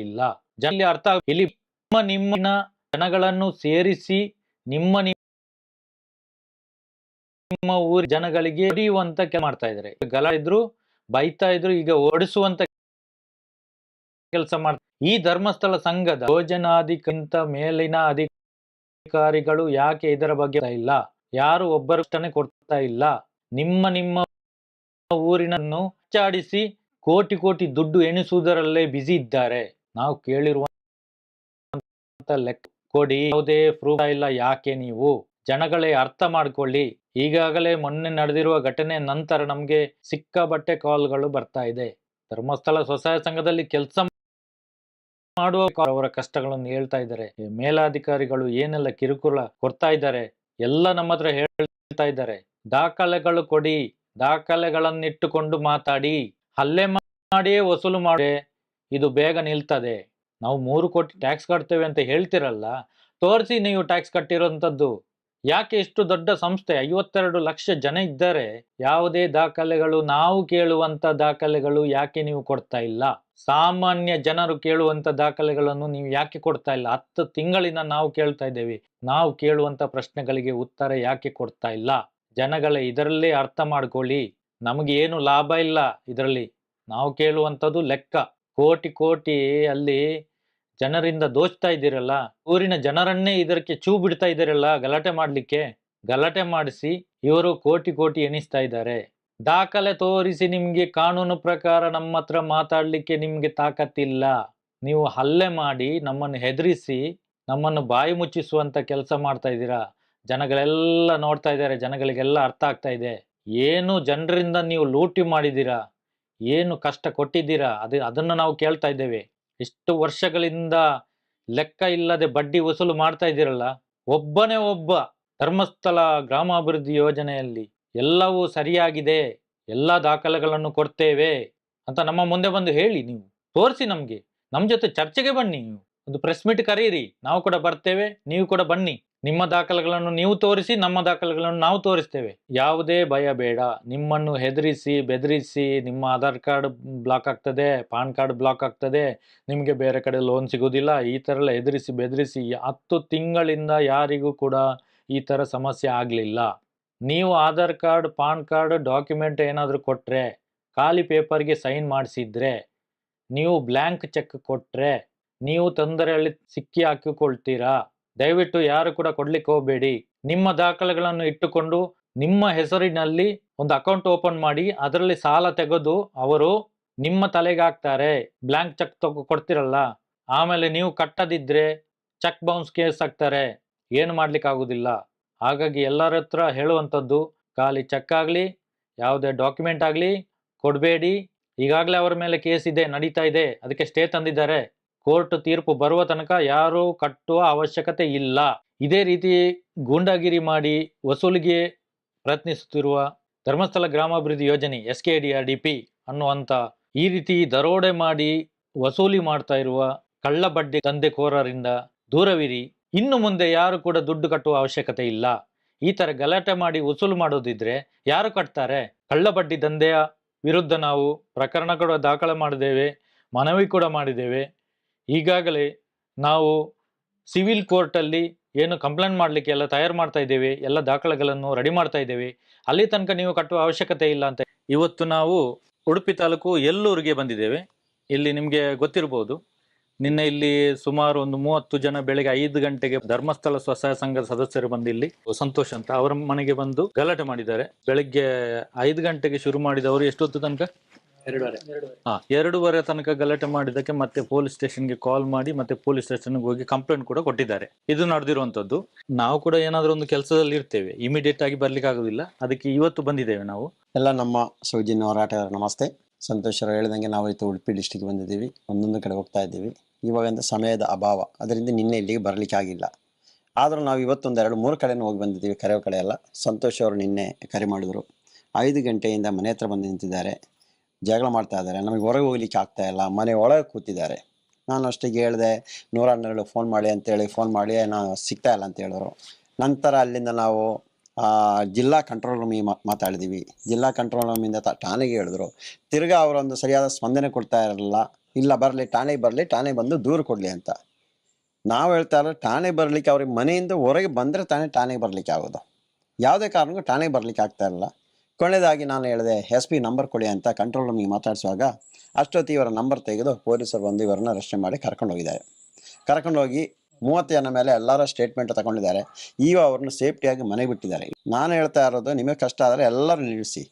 ಇಲ್ಲ? ಜನ ಅರ್ಥ ಇಲ್ಲಿ ನಿಮ್ಮ ಜನಗಳನ್ನು ಸೇರಿಸಿ ನಿಮ್ಮ ಊರ ಜನಗಳಿಗೆ ಹೊಡೆಯುವಂತ ಕೆಲಸ ಮಾಡ್ತಾ ಇದ್ದಾರೆ. ಗಲಾಟೆ ಇದ್ರು ಬೈತಾ ಇದ್ರು, ಈಗ ಓಡಿಸುವಂತ ಕೆಲಸ ಮಾಡ್ತಾರೆ. ಈ ಧರ್ಮಸ್ಥಳ ಸಂಘದ ಯೋಜನಾಧಿಕ್ಕಿಂತ ಮೇಲಿನ ಅಧಿಕಾರಿಗಳು ಯಾಕೆ ಇದರ ಬಗ್ಗೆ ಇಲ್ಲ? ಯಾರು ಒಬ್ಬರಷ್ಟೇ ಕೊಡ್ತಾ ಇಲ್ಲ. ನಿಮ್ಮ ಊರಿನನ್ನು ಚಾಡಿಸಿ ಕೋಟಿ ಕೋಟಿ ದುಡ್ಡು ಎಣಿಸುವುದರಲ್ಲೇ ಬಿಸಿ ಇದ್ದಾರೆ. ನಾವು ಕೇಳಿರುವಂತ ಲೆಕ್ಕ ಕೊಡಿ, ಯಾವುದೇ ಪ್ರೂಫ್ ಇಲ್ಲ. ಯಾಕೆ ನೀವು ಜನಗಳೇ ಅರ್ಥ ಮಾಡ್ಕೊಳ್ಳಿ. ಈಗಾಗಲೇ ಮೊನ್ನೆ ನಡೆದಿರುವ ಘಟನೆ ನಂತರ ನಮ್ಗೆ ಸಿಕ್ಕಾಬಟ್ಟೆ ಕಾಲ್ಗಳು ಬರ್ತಾ ಇದೆ. ಧರ್ಮಸ್ಥಳ ಸ್ವಸಹಾಯ ಸಂಘದಲ್ಲಿ ಕೆಲಸ ಮಾಡುವ ಅವರ ಕಷ್ಟಗಳನ್ನು ಹೇಳ್ತಾ ಇದ್ದಾರೆ. ಮೇಲಾಧಿಕಾರಿಗಳು ಏನೆಲ್ಲ ಕಿರುಕುಳ ಕೊಡ್ತಾ ಇದ್ದಾರೆ ಎಲ್ಲ ನಮ್ಮ ಹತ್ರ ಹೇಳ್ತಾ ಇದ್ದಾರೆ. ದಾಖಲೆಗಳು ಕೊಡಿ, ದಾಖಲೆಗಳನ್ನಿಟ್ಟುಕೊಂಡು ಮಾತಾಡಿ. ಹಲ್ಲೆ ಮಾಡಿಯೇ ವಸೂಲು ಮಾಡಿ ಇದು ಬೇಗ ನಿಲ್ತದೆ. ನಾವು 3 ಕೋಟಿ ಟ್ಯಾಕ್ಸ್ ಕಟ್ತೇವೆ ಅಂತ ಹೇಳ್ತಿರಲ್ಲ, ತೋರಿಸಿ ನೀವು ಟ್ಯಾಕ್ಸ್ ಕಟ್ಟಿರೋಂಥದ್ದು. ಯಾಕೆ ಇಷ್ಟು ದೊಡ್ಡ ಸಂಸ್ಥೆ 52 ಲಕ್ಷ ಜನ ಇದ್ದಾರೆ, ಯಾವುದೇ ದಾಖಲೆಗಳು ನಾವು ಕೇಳುವಂತ ದಾಖಲೆಗಳು ಯಾಕೆ ನೀವು ಕೊಡ್ತಾ ಇಲ್ಲ? ಸಾಮಾನ್ಯ ಜನರು ಕೇಳುವಂತ ದಾಖಲೆಗಳನ್ನು ನೀವು ಯಾಕೆ ಕೊಡ್ತಾ ಇಲ್ಲ? 10 ತಿಂಗಳಿಂದ ನಾವು ಕೇಳ್ತಾ ಇದ್ದೇವೆ. ನಾವು ಕೇಳುವಂತ ಪ್ರಶ್ನೆಗಳಿಗೆ ಉತ್ತರ ಯಾಕೆ ಕೊಡ್ತಾ ಇಲ್ಲ? ಜನಗಳೇ ಇದರಲ್ಲೇ ಅರ್ಥ ಮಾಡ್ಕೊಳ್ಳಿ. ನಮಗೆ ಏನು ಲಾಭ ಇಲ್ಲ ಇದರಲ್ಲಿ. ನಾವು ಕೇಳುವಂಥದ್ದು ಲೆಕ್ಕ. ಕೋಟಿ ಕೋಟಿ ಅಲ್ಲಿ ಜನರಿಂದ ದೋಚ್ತಾ ಇದ್ದೀರಲ್ಲ, ಊರಿನ ಜನರನ್ನೇ ಇದಕ್ಕೆ ಚೂ ಬಿಡ್ತಾ ಇದ್ದೀರಲ್ಲ ಗಲಾಟೆ ಮಾಡ್ಲಿಕ್ಕೆ. ಗಲಾಟೆ ಮಾಡಿಸಿ ಇವರು ಕೋಟಿ ಕೋಟಿ ಎಣಿಸ್ತಾ ಇದ್ದಾರೆ. ದಾಖಲೆ ತೋರಿಸಿ. ನಿಮ್ಗೆ ಕಾನೂನು ಪ್ರಕಾರ ನಮ್ಮ ಹತ್ರ ಮಾತಾಡ್ಲಿಕ್ಕೆ ನಿಮ್ಗೆ ತಾಕತ್ತಿಲ್ಲ. ನೀವು ಹಲ್ಲೆ ಮಾಡಿ ನಮ್ಮನ್ನು ಹೆದರಿಸಿ ನಮ್ಮನ್ನು ಬಾಯಿ ಮುಚ್ಚಿಸುವಂತ ಕೆಲಸ ಮಾಡ್ತಾ ಇದ್ದೀರಾ. ಜನಗಳೆಲ್ಲ ನೋಡ್ತಾ ಇದ್ದಾರೆ, ಜನಗಳಿಗೆಲ್ಲ ಅರ್ಥ ಆಗ್ತಾ ಇದೆ. ಏನು ಜನರಿಂದ ನೀವು ಲೂಟಿ ಮಾಡಿದ್ದೀರಾ, ಏನು ಕಷ್ಟ ಕೊಟ್ಟಿದ್ದೀರಾ, ಅದನ್ನು ನಾವು ಕೇಳ್ತಾ ಇದ್ದೇವೆ. ಇಷ್ಟು ವರ್ಷಗಳಿಂದ ಲೆಕ್ಕ ಇಲ್ಲದೆ ಬಡ್ಡಿ ವಸೂಲು ಮಾಡ್ತಾ ಇದ್ದೀರಲ್ಲ. ಒಬ್ಬನೇ ಒಬ್ಬ ಧರ್ಮಸ್ಥಳ ಗ್ರಾಮಾಭಿವೃದ್ಧಿ ಯೋಜನೆಯಲ್ಲಿ ಎಲ್ಲವೂ ಸರಿಯಾಗಿದೆ, ಎಲ್ಲ ದಾಖಲೆಗಳನ್ನು ಕೊಡ್ತೇವೆ ಅಂತ ನಮ್ಮ ಮುಂದೆ ಬಂದು ಹೇಳಿ, ನೀವು ತೋರಿಸಿ, ನಮ್ಗೆ ನಮ್ಮ ಜೊತೆ ಚರ್ಚೆಗೆ ಬನ್ನಿ. ನೀವು ಒಂದು ಪ್ರೆಸ್ ಮೀಟ್ ಕರೀರಿ, ನಾವು ಕೂಡ ಬರ್ತೇವೆ, ನೀವು ಕೂಡ ಬನ್ನಿ. ನಿಮ್ಮ ದಾಖಲೆಗಳನ್ನು ನೀವು ತೋರಿಸಿ, ನಮ್ಮ ದಾಖಲೆಗಳನ್ನು ನಾವು ತೋರಿಸ್ತೇವೆ. ಯಾವುದೇ ಭಯ ಬೇಡ. ನಿಮ್ಮನ್ನು ಹೆದರಿಸಿ ಬೆದರಿಸಿ ನಿಮ್ಮ ಆಧಾರ್ ಕಾರ್ಡ್ ಬ್ಲಾಕ್ ಆಗ್ತದೆ, ಪಾನ್ ಕಾರ್ಡ್ ಬ್ಲಾಕ್ ಆಗ್ತದೆ, ನಿಮಗೆ ಬೇರೆ ಕಡೆ ಲೋನ್ ಸಿಗೋದಿಲ್ಲ, ಈ ಥರ ಎಲ್ಲ ಹೆದರಿಸಿ ಬೆದರಿಸಿ 10 ತಿಂಗಳಿಂದ ಯಾರಿಗೂ ಕೂಡ ಈ ಥರ ಸಮಸ್ಯೆ ಆಗಲಿಲ್ಲ. ನೀವು Aadhaar card, PAN card, document ಏನಾದರೂ ಕೊಟ್ಟರೆ, ಖಾಲಿ ಪೇಪರ್ಗೆ ಸೈನ್ ಮಾಡಿಸಿದ್ರೆ, ನೀವು ಬ್ಲ್ಯಾಂಕ್ ಚೆಕ್ ಕೊಟ್ಟರೆ, ನೀವು ತೊಂದರೆಯಲ್ಲಿ ಸಿಕ್ಕಿ ಹಾಕಿಕೊಳ್ತೀರಾ. ದಯವಿಟ್ಟು ಯಾರು ಕೂಡ ಕೊಡ್ಲಿಕ್ಕೆ ಹೋಗಬೇಡಿ. ನಿಮ್ಮ ದಾಖಲೆಗಳನ್ನು ಇಟ್ಟುಕೊಂಡು ನಿಮ್ಮ ಹೆಸರಿನಲ್ಲಿ ಒಂದು ಅಕೌಂಟ್ ಓಪನ್ ಮಾಡಿ, ಅದರಲ್ಲಿ ಸಾಲ ತೆಗೆದು ಅವರು ನಿಮ್ಮ ತಲೆಗೆ ಹಾಕ್ತಾರೆ. ಬ್ಲ್ಯಾಂಕ್ ಚೆಕ್ ಕೊಡ್ತಿರಲ್ಲ, ಆಮೇಲೆ ನೀವು ಕಟ್ಟದಿದ್ರೆ ಚೆಕ್ ಬೌನ್ಸ್ ಕೇಸ್ ಹಾಕ್ತಾರೆ, ಏನು ಮಾಡ್ಲಿಕ್ಕೆ ಆಗುದಿಲ್ಲ. ಹಾಗಾಗಿ ಎಲ್ಲರ ಹತ್ರ ಹೇಳುವಂಥದ್ದು, ಖಾಲಿ ಚೆಕ್ ಆಗಲಿ ಯಾವುದೇ ಡಾಕ್ಯುಮೆಂಟ್ ಆಗಲಿ ಕೊಡಬೇಡಿ. ಈಗಾಗಲೇ ಅವರ ಮೇಲೆ ಕೇಸ್ ಇದೆ, ನಡೀತಾ ಇದೆ, ಅದಕ್ಕೆ ಸ್ಟೇ ತಂದಿದ್ದಾರೆ. ಕೋರ್ಟ್ ತೀರ್ಪು ಬರುವ ತನಕ ಯಾರೂ ಕಟ್ಟುವ ಅವಶ್ಯಕತೆ ಇಲ್ಲ. ಇದೇ ರೀತಿ ಗೂಂಡಾಗಿರಿ ಮಾಡಿ ವಸೂಲಿಗೆ ಪ್ರಯತ್ನಿಸುತ್ತಿರುವ ಧರ್ಮಸ್ಥಳ ಗ್ರಾಮಾಭಿವೃದ್ಧಿ ಯೋಜನೆ SKDRDP ಅನ್ನುವಂಥ ಈ ರೀತಿ ದರೋಡೆ ಮಾಡಿ ವಸೂಲಿ ಮಾಡ್ತಾ ಇರುವ ಕಳ್ಳ ಬಡ್ಡಿ ದಂಧೆಕೋರರಿಂದ ದೂರವಿರಿ. ಇನ್ನು ಮುಂದೆ ಯಾರು ಕೂಡ ದುಡ್ಡು ಕಟ್ಟುವ ಅವಶ್ಯಕತೆ ಇಲ್ಲ. ಈ ಥರ ಗಲಾಟೆ ಮಾಡಿ ವಸೂಲು ಮಾಡೋದಿದ್ರೆ ಯಾರು ಕಟ್ತಾರೆ? ಕಳ್ಳ ಬಡ್ಡಿ ದಂಧೆಯ ವಿರುದ್ಧ ನಾವು ಪ್ರಕರಣ ಕೂಡ ದಾಖಲೆ ಮಾಡಿದ್ದೇವೆ, ಮನವಿ ಕೂಡ ಮಾಡಿದ್ದೇವೆ. ಈಗಾಗಲೇ ನಾವು ಸಿವಿಲ್ ಕೋರ್ಟಲ್ಲಿ ಏನು ಕಂಪ್ಲೇಂಟ್ ಮಾಡಲಿಕ್ಕೆ ಎಲ್ಲ ತಯಾರು ಮಾಡ್ತಾ ಇದ್ದೇವೆ, ಎಲ್ಲ ದಾಖಲೆಗಳನ್ನು ರೆಡಿ ಮಾಡ್ತಾ ಇದ್ದೇವೆ. ಅಲ್ಲಿ ತನಕ ನೀವು ಕಟ್ಟುವ ಅವಶ್ಯಕತೆ ಇಲ್ಲ ಅಂತ. ಇವತ್ತು ನಾವು ಉಡುಪಿ ತಾಲೂಕು ಎಲ್ಲೂರಿಗೆ ಬಂದಿದ್ದೇವೆ. ಇಲ್ಲಿ ನಿಮಗೆ ಗೊತ್ತಿರ್ಬೋದು, ನಿನ್ನೆ ಇಲ್ಲಿ ಸುಮಾರು ಒಂದು 30 ಜನ ಬೆಳಗ್ಗೆ 5 ಗಂಟೆಗೆ ಧರ್ಮಸ್ಥಳ ಸ್ವಸಹಾಯ ಸಂಘದ ಸದಸ್ಯರು ಬಂದು ಇಲ್ಲಿ ಸಂತೋಷ್ ಅಂತ ಅವರ ಮನೆಗೆ ಬಂದು ಗಲಾಟೆ ಮಾಡಿದ್ದಾರೆ. ಬೆಳಗ್ಗೆ 5 ಗಂಟೆಗೆ ಶುರು ಮಾಡಿದವರು ಎಷ್ಟೊತ್ತು ತನಕ 2:30 ತನಕ ಗಲಾಟೆ ಮಾಡಿದ್ದಕ್ಕೆ ಮತ್ತೆ ಪೊಲೀಸ್ ಸ್ಟೇಷನ್ಗೆ ಕಾಲ್ ಮಾಡಿ ಮತ್ತೆ ಪೊಲೀಸ್ ಸ್ಟೇಷನ್ಗೆ ಹೋಗಿ ಕಂಪ್ಲೇಂಟ್ ಕೂಡ ಕೊಟ್ಟಿದ್ದಾರೆ. ಇದು ನಡೆದಿರುವಂತದ್ದು. ನಾವು ಕೂಡ ಏನಾದ್ರೂ ಒಂದು ಕೆಲಸದಲ್ಲಿ ಇರ್ತೇವೆ, ಇಮಿಡಿಯೇಟ್ ಆಗಿ ಬರ್ಲಿಕ್ಕೆ ಆಗುದಿಲ್ಲ, ಅದಕ್ಕೆ ಇವತ್ತು ಬಂದಿದ್ದೇವೆ ನಾವು. ಎಲ್ಲ ನಮ್ಮ ಸೌಜನ್ಯ ಹೋರಾಟಗಾರ ನಮಸ್ತೆ. ಸಂತೋಷ್ ಅವರು ಹೇಳಿದಂಗೆ ನಾವು ಇವತ್ತು ಉಡುಪಿ ಡಿಸ್ಟಿಕ್ ಬಂದಿದ್ದೀವಿ, ಒಂದೊಂದು ಕಡೆ ಹೋಗ್ತಾ ಇದ್ದೀವಿ. ಇವಾಗ ಸಮಯದ ಅಭಾವ, ಅದರಿಂದ ನಿನ್ನೆ ಇಲ್ಲಿಗೆ ಬರಲಿಕ್ಕೆ ಆಗಿಲ್ಲ. ಆದರೂ ನಾವು ಇವತ್ತೊಂದು 2-3 ಕಡೆನೂ ಹೋಗಿ ಬಂದಿದ್ದೀವಿ, ಕರೆಯೋ ಕಡೆ ಎಲ್ಲ. ಸಂತೋಷ್ ಅವರು ನಿನ್ನೆ ಕರೆ ಮಾಡಿದ್ರು. 5 ಗಂಟೆಯಿಂದ ಮನೆ ಹತ್ರ ಬಂದು ನಿಂತಿದ್ದಾರೆ, ಜಗಳ ಮಾಡ್ತಾ ಇದ್ದಾರೆ, ನಮಗೆ ಹೊರಗೆ ಹೋಗ್ಲಿಕ್ಕೆ ಆಗ್ತಾ ಇಲ್ಲ, ಮನೆ ಒಳಗೆ ಕೂತಿದ್ದಾರೆ. ನಾನು ಅಷ್ಟಿಗೆ ಹೇಳಿದೆ 112 ಫೋನ್ ಮಾಡಿ ಅಂತೇಳಿ ಫೋನ್ ಮಾಡಿ ನಾನು ಸಿಗ್ತಾ ಇಲ್ಲ ಅಂತ ಹೇಳಿದ್ರು. ನಂತರ ಅಲ್ಲಿಂದ ನಾವು ಜಿಲ್ಲಾ ಕಂಟ್ರೋಲ್ ರೂಮಿಗೆ ಮಾತಾಡಿದ್ದೀವಿ. ಜಿಲ್ಲಾ ಕಂಟ್ರೋಲ್ ರೂಮಿಂದ ಠಾಣೆಗೆ ಹೇಳಿದ್ರು. ತಿರ್ಗಾ ಅವರೊಂದು ಸರಿಯಾದ ಸ್ಪಂದನೆ ಕೊಡ್ತಾ ಇರಲಿಲ್ಲ. ಇಲ್ಲ ಬರಲಿ, ಠಾಣೆಗೆ ಬರಲಿ, ಠಾಣೆಗೆ ಬಂದು ದೂರು ಕೊಡಲಿ ಅಂತ. ನಾವು ಹೇಳ್ತಾ ಇರೋ ಠಾಣೆಗೆ ಬರಲಿಕ್ಕೆ ಅವ್ರಿಗೆ ಮನೆಯಿಂದ ಹೊರಗೆ ಬಂದರೆ ಠಾಣೆಗೆ ಬರಲಿಕ್ಕೆ ಆಗೋದು. ಯಾವುದೇ ಕಾರಣಕ್ಕೂ ಠಾಣೆಗೆ ಬರಲಿಕ್ಕೆ ಆಗ್ತಾ ಇರಲಿಲ್ಲ. ಕೊನೆಯದಾಗಿ ನಾನು ಹೇಳಿದೆ SP ನಂಬರ್ ಕೊಡಿ ಅಂತ ಕಂಟ್ರೋಲ್ ರೂಮಿಗೆ ಮಾತಾಡಿಸುವಾಗ ಅಷ್ಟೊತ್ತಿ ಇವರ ನಂಬರ್ ತೆಗೆದು ಪೊಲೀಸರು ಬಂದು ಇವರನ್ನ ರಕ್ಷಣೆ ಮಾಡಿ ಕರ್ಕೊಂಡು ಹೋಗಿದ್ದಾರೆ. ಕರ್ಕೊಂಡೋಗಿ 30 ಜನ ಮೇಲೆ ಎಲ್ಲರ ಸ್ಟೇಟ್ಮೆಂಟ್ ತಗೊಂಡಿದ್ದಾರೆ. ಈಗ ಅವ್ರನ್ನ ಸೇಫ್ಟಿಯಾಗಿ ಮನೆಗೆ ಬಿಟ್ಟಿದ್ದಾರೆ. ನಾನು ಹೇಳ್ತಾ ಇರೋದು, ನಿಮಗೆ ಕಷ್ಟ ಆದರೆ ಎಲ್ಲರೂ ನಿಲ್ಲಿಸಿ.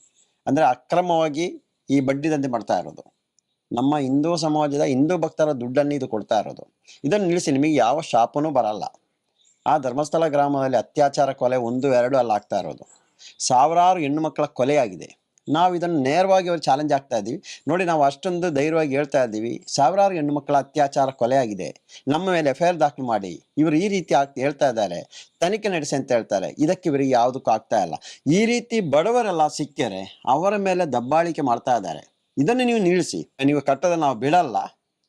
ಅಂದರೆ ಅಕ್ರಮವಾಗಿ ಈ ಬಡ್ಡಿ ದಂಧೆ ಮಾಡ್ತಾ ಇರೋದು, ನಮ್ಮ ಹಿಂದೂ ಸಮಾಜದ ಹಿಂದೂ ಭಕ್ತರ ದುಡ್ಡನ್ನು ಇದು ಕೊಡ್ತಾ ಇರೋದು. ಇದನ್ನು ನಿಲ್ಲಿಸಿ, ನಿಮಗೆ ಯಾವ ಶಾಪನೂ ಬರಲ್ಲ. ಆ ಧರ್ಮಸ್ಥಳ ಗ್ರಾಮದಲ್ಲಿ ಅತ್ಯಾಚಾರ ಕೊಲೆ 1-2 ಅಲ್ಲಿ ಆಗ್ತಾ ಇರೋದು, ಸಾವಿರಾರು ಹೆಣ್ಣು ಮಕ್ಕಳ ಕೊಲೆಯಾಗಿದೆ. ನಾವು ಇದನ್ನು ನೇರವಾಗಿ ಅವ್ರು ಚಾಲೆಂಜ್ ಆಗ್ತಾ ಇದ್ದೀವಿ. ನೋಡಿ, ನಾವು ಅಷ್ಟೊಂದು ಧೈರ್ಯವಾಗಿ ಹೇಳ್ತಾ ಇದ್ದೀವಿ, ಸಾವಿರಾರು ಹೆಣ್ಣು ಮಕ್ಕಳ ಅತ್ಯಾಚಾರ ಕೊಲೆಯಾಗಿದೆ, ನಮ್ಮ ಮೇಲೆ FIR ದಾಖಲು ಮಾಡಿ. ಇವರು ಈ ರೀತಿ ಹೇಳ್ತಾ ಇದ್ದಾರೆ, ತನಿಖೆ ನಡೆಸಿ ಅಂತ ಹೇಳ್ತಾರೆ. ಇದಕ್ಕೆ ಇವರಿಗೆ ಯಾವುದಕ್ಕೂ ಆಗ್ತಾ ಇಲ್ಲ. ಈ ರೀತಿ ಬಡವರೆಲ್ಲ ಸಿಕ್ಕರೆ ಅವರ ಮೇಲೆ ದಬ್ಬಾಳಿಕೆ ಮಾಡ್ತಾ ಇದ್ದಾರೆ. ಇದನ್ನು ನೀವು ನಿಲ್ಲಿಸಿ. ನೀವು ಕಟ್ಟದ ನಾವು ಬಿಡಲ್ಲ,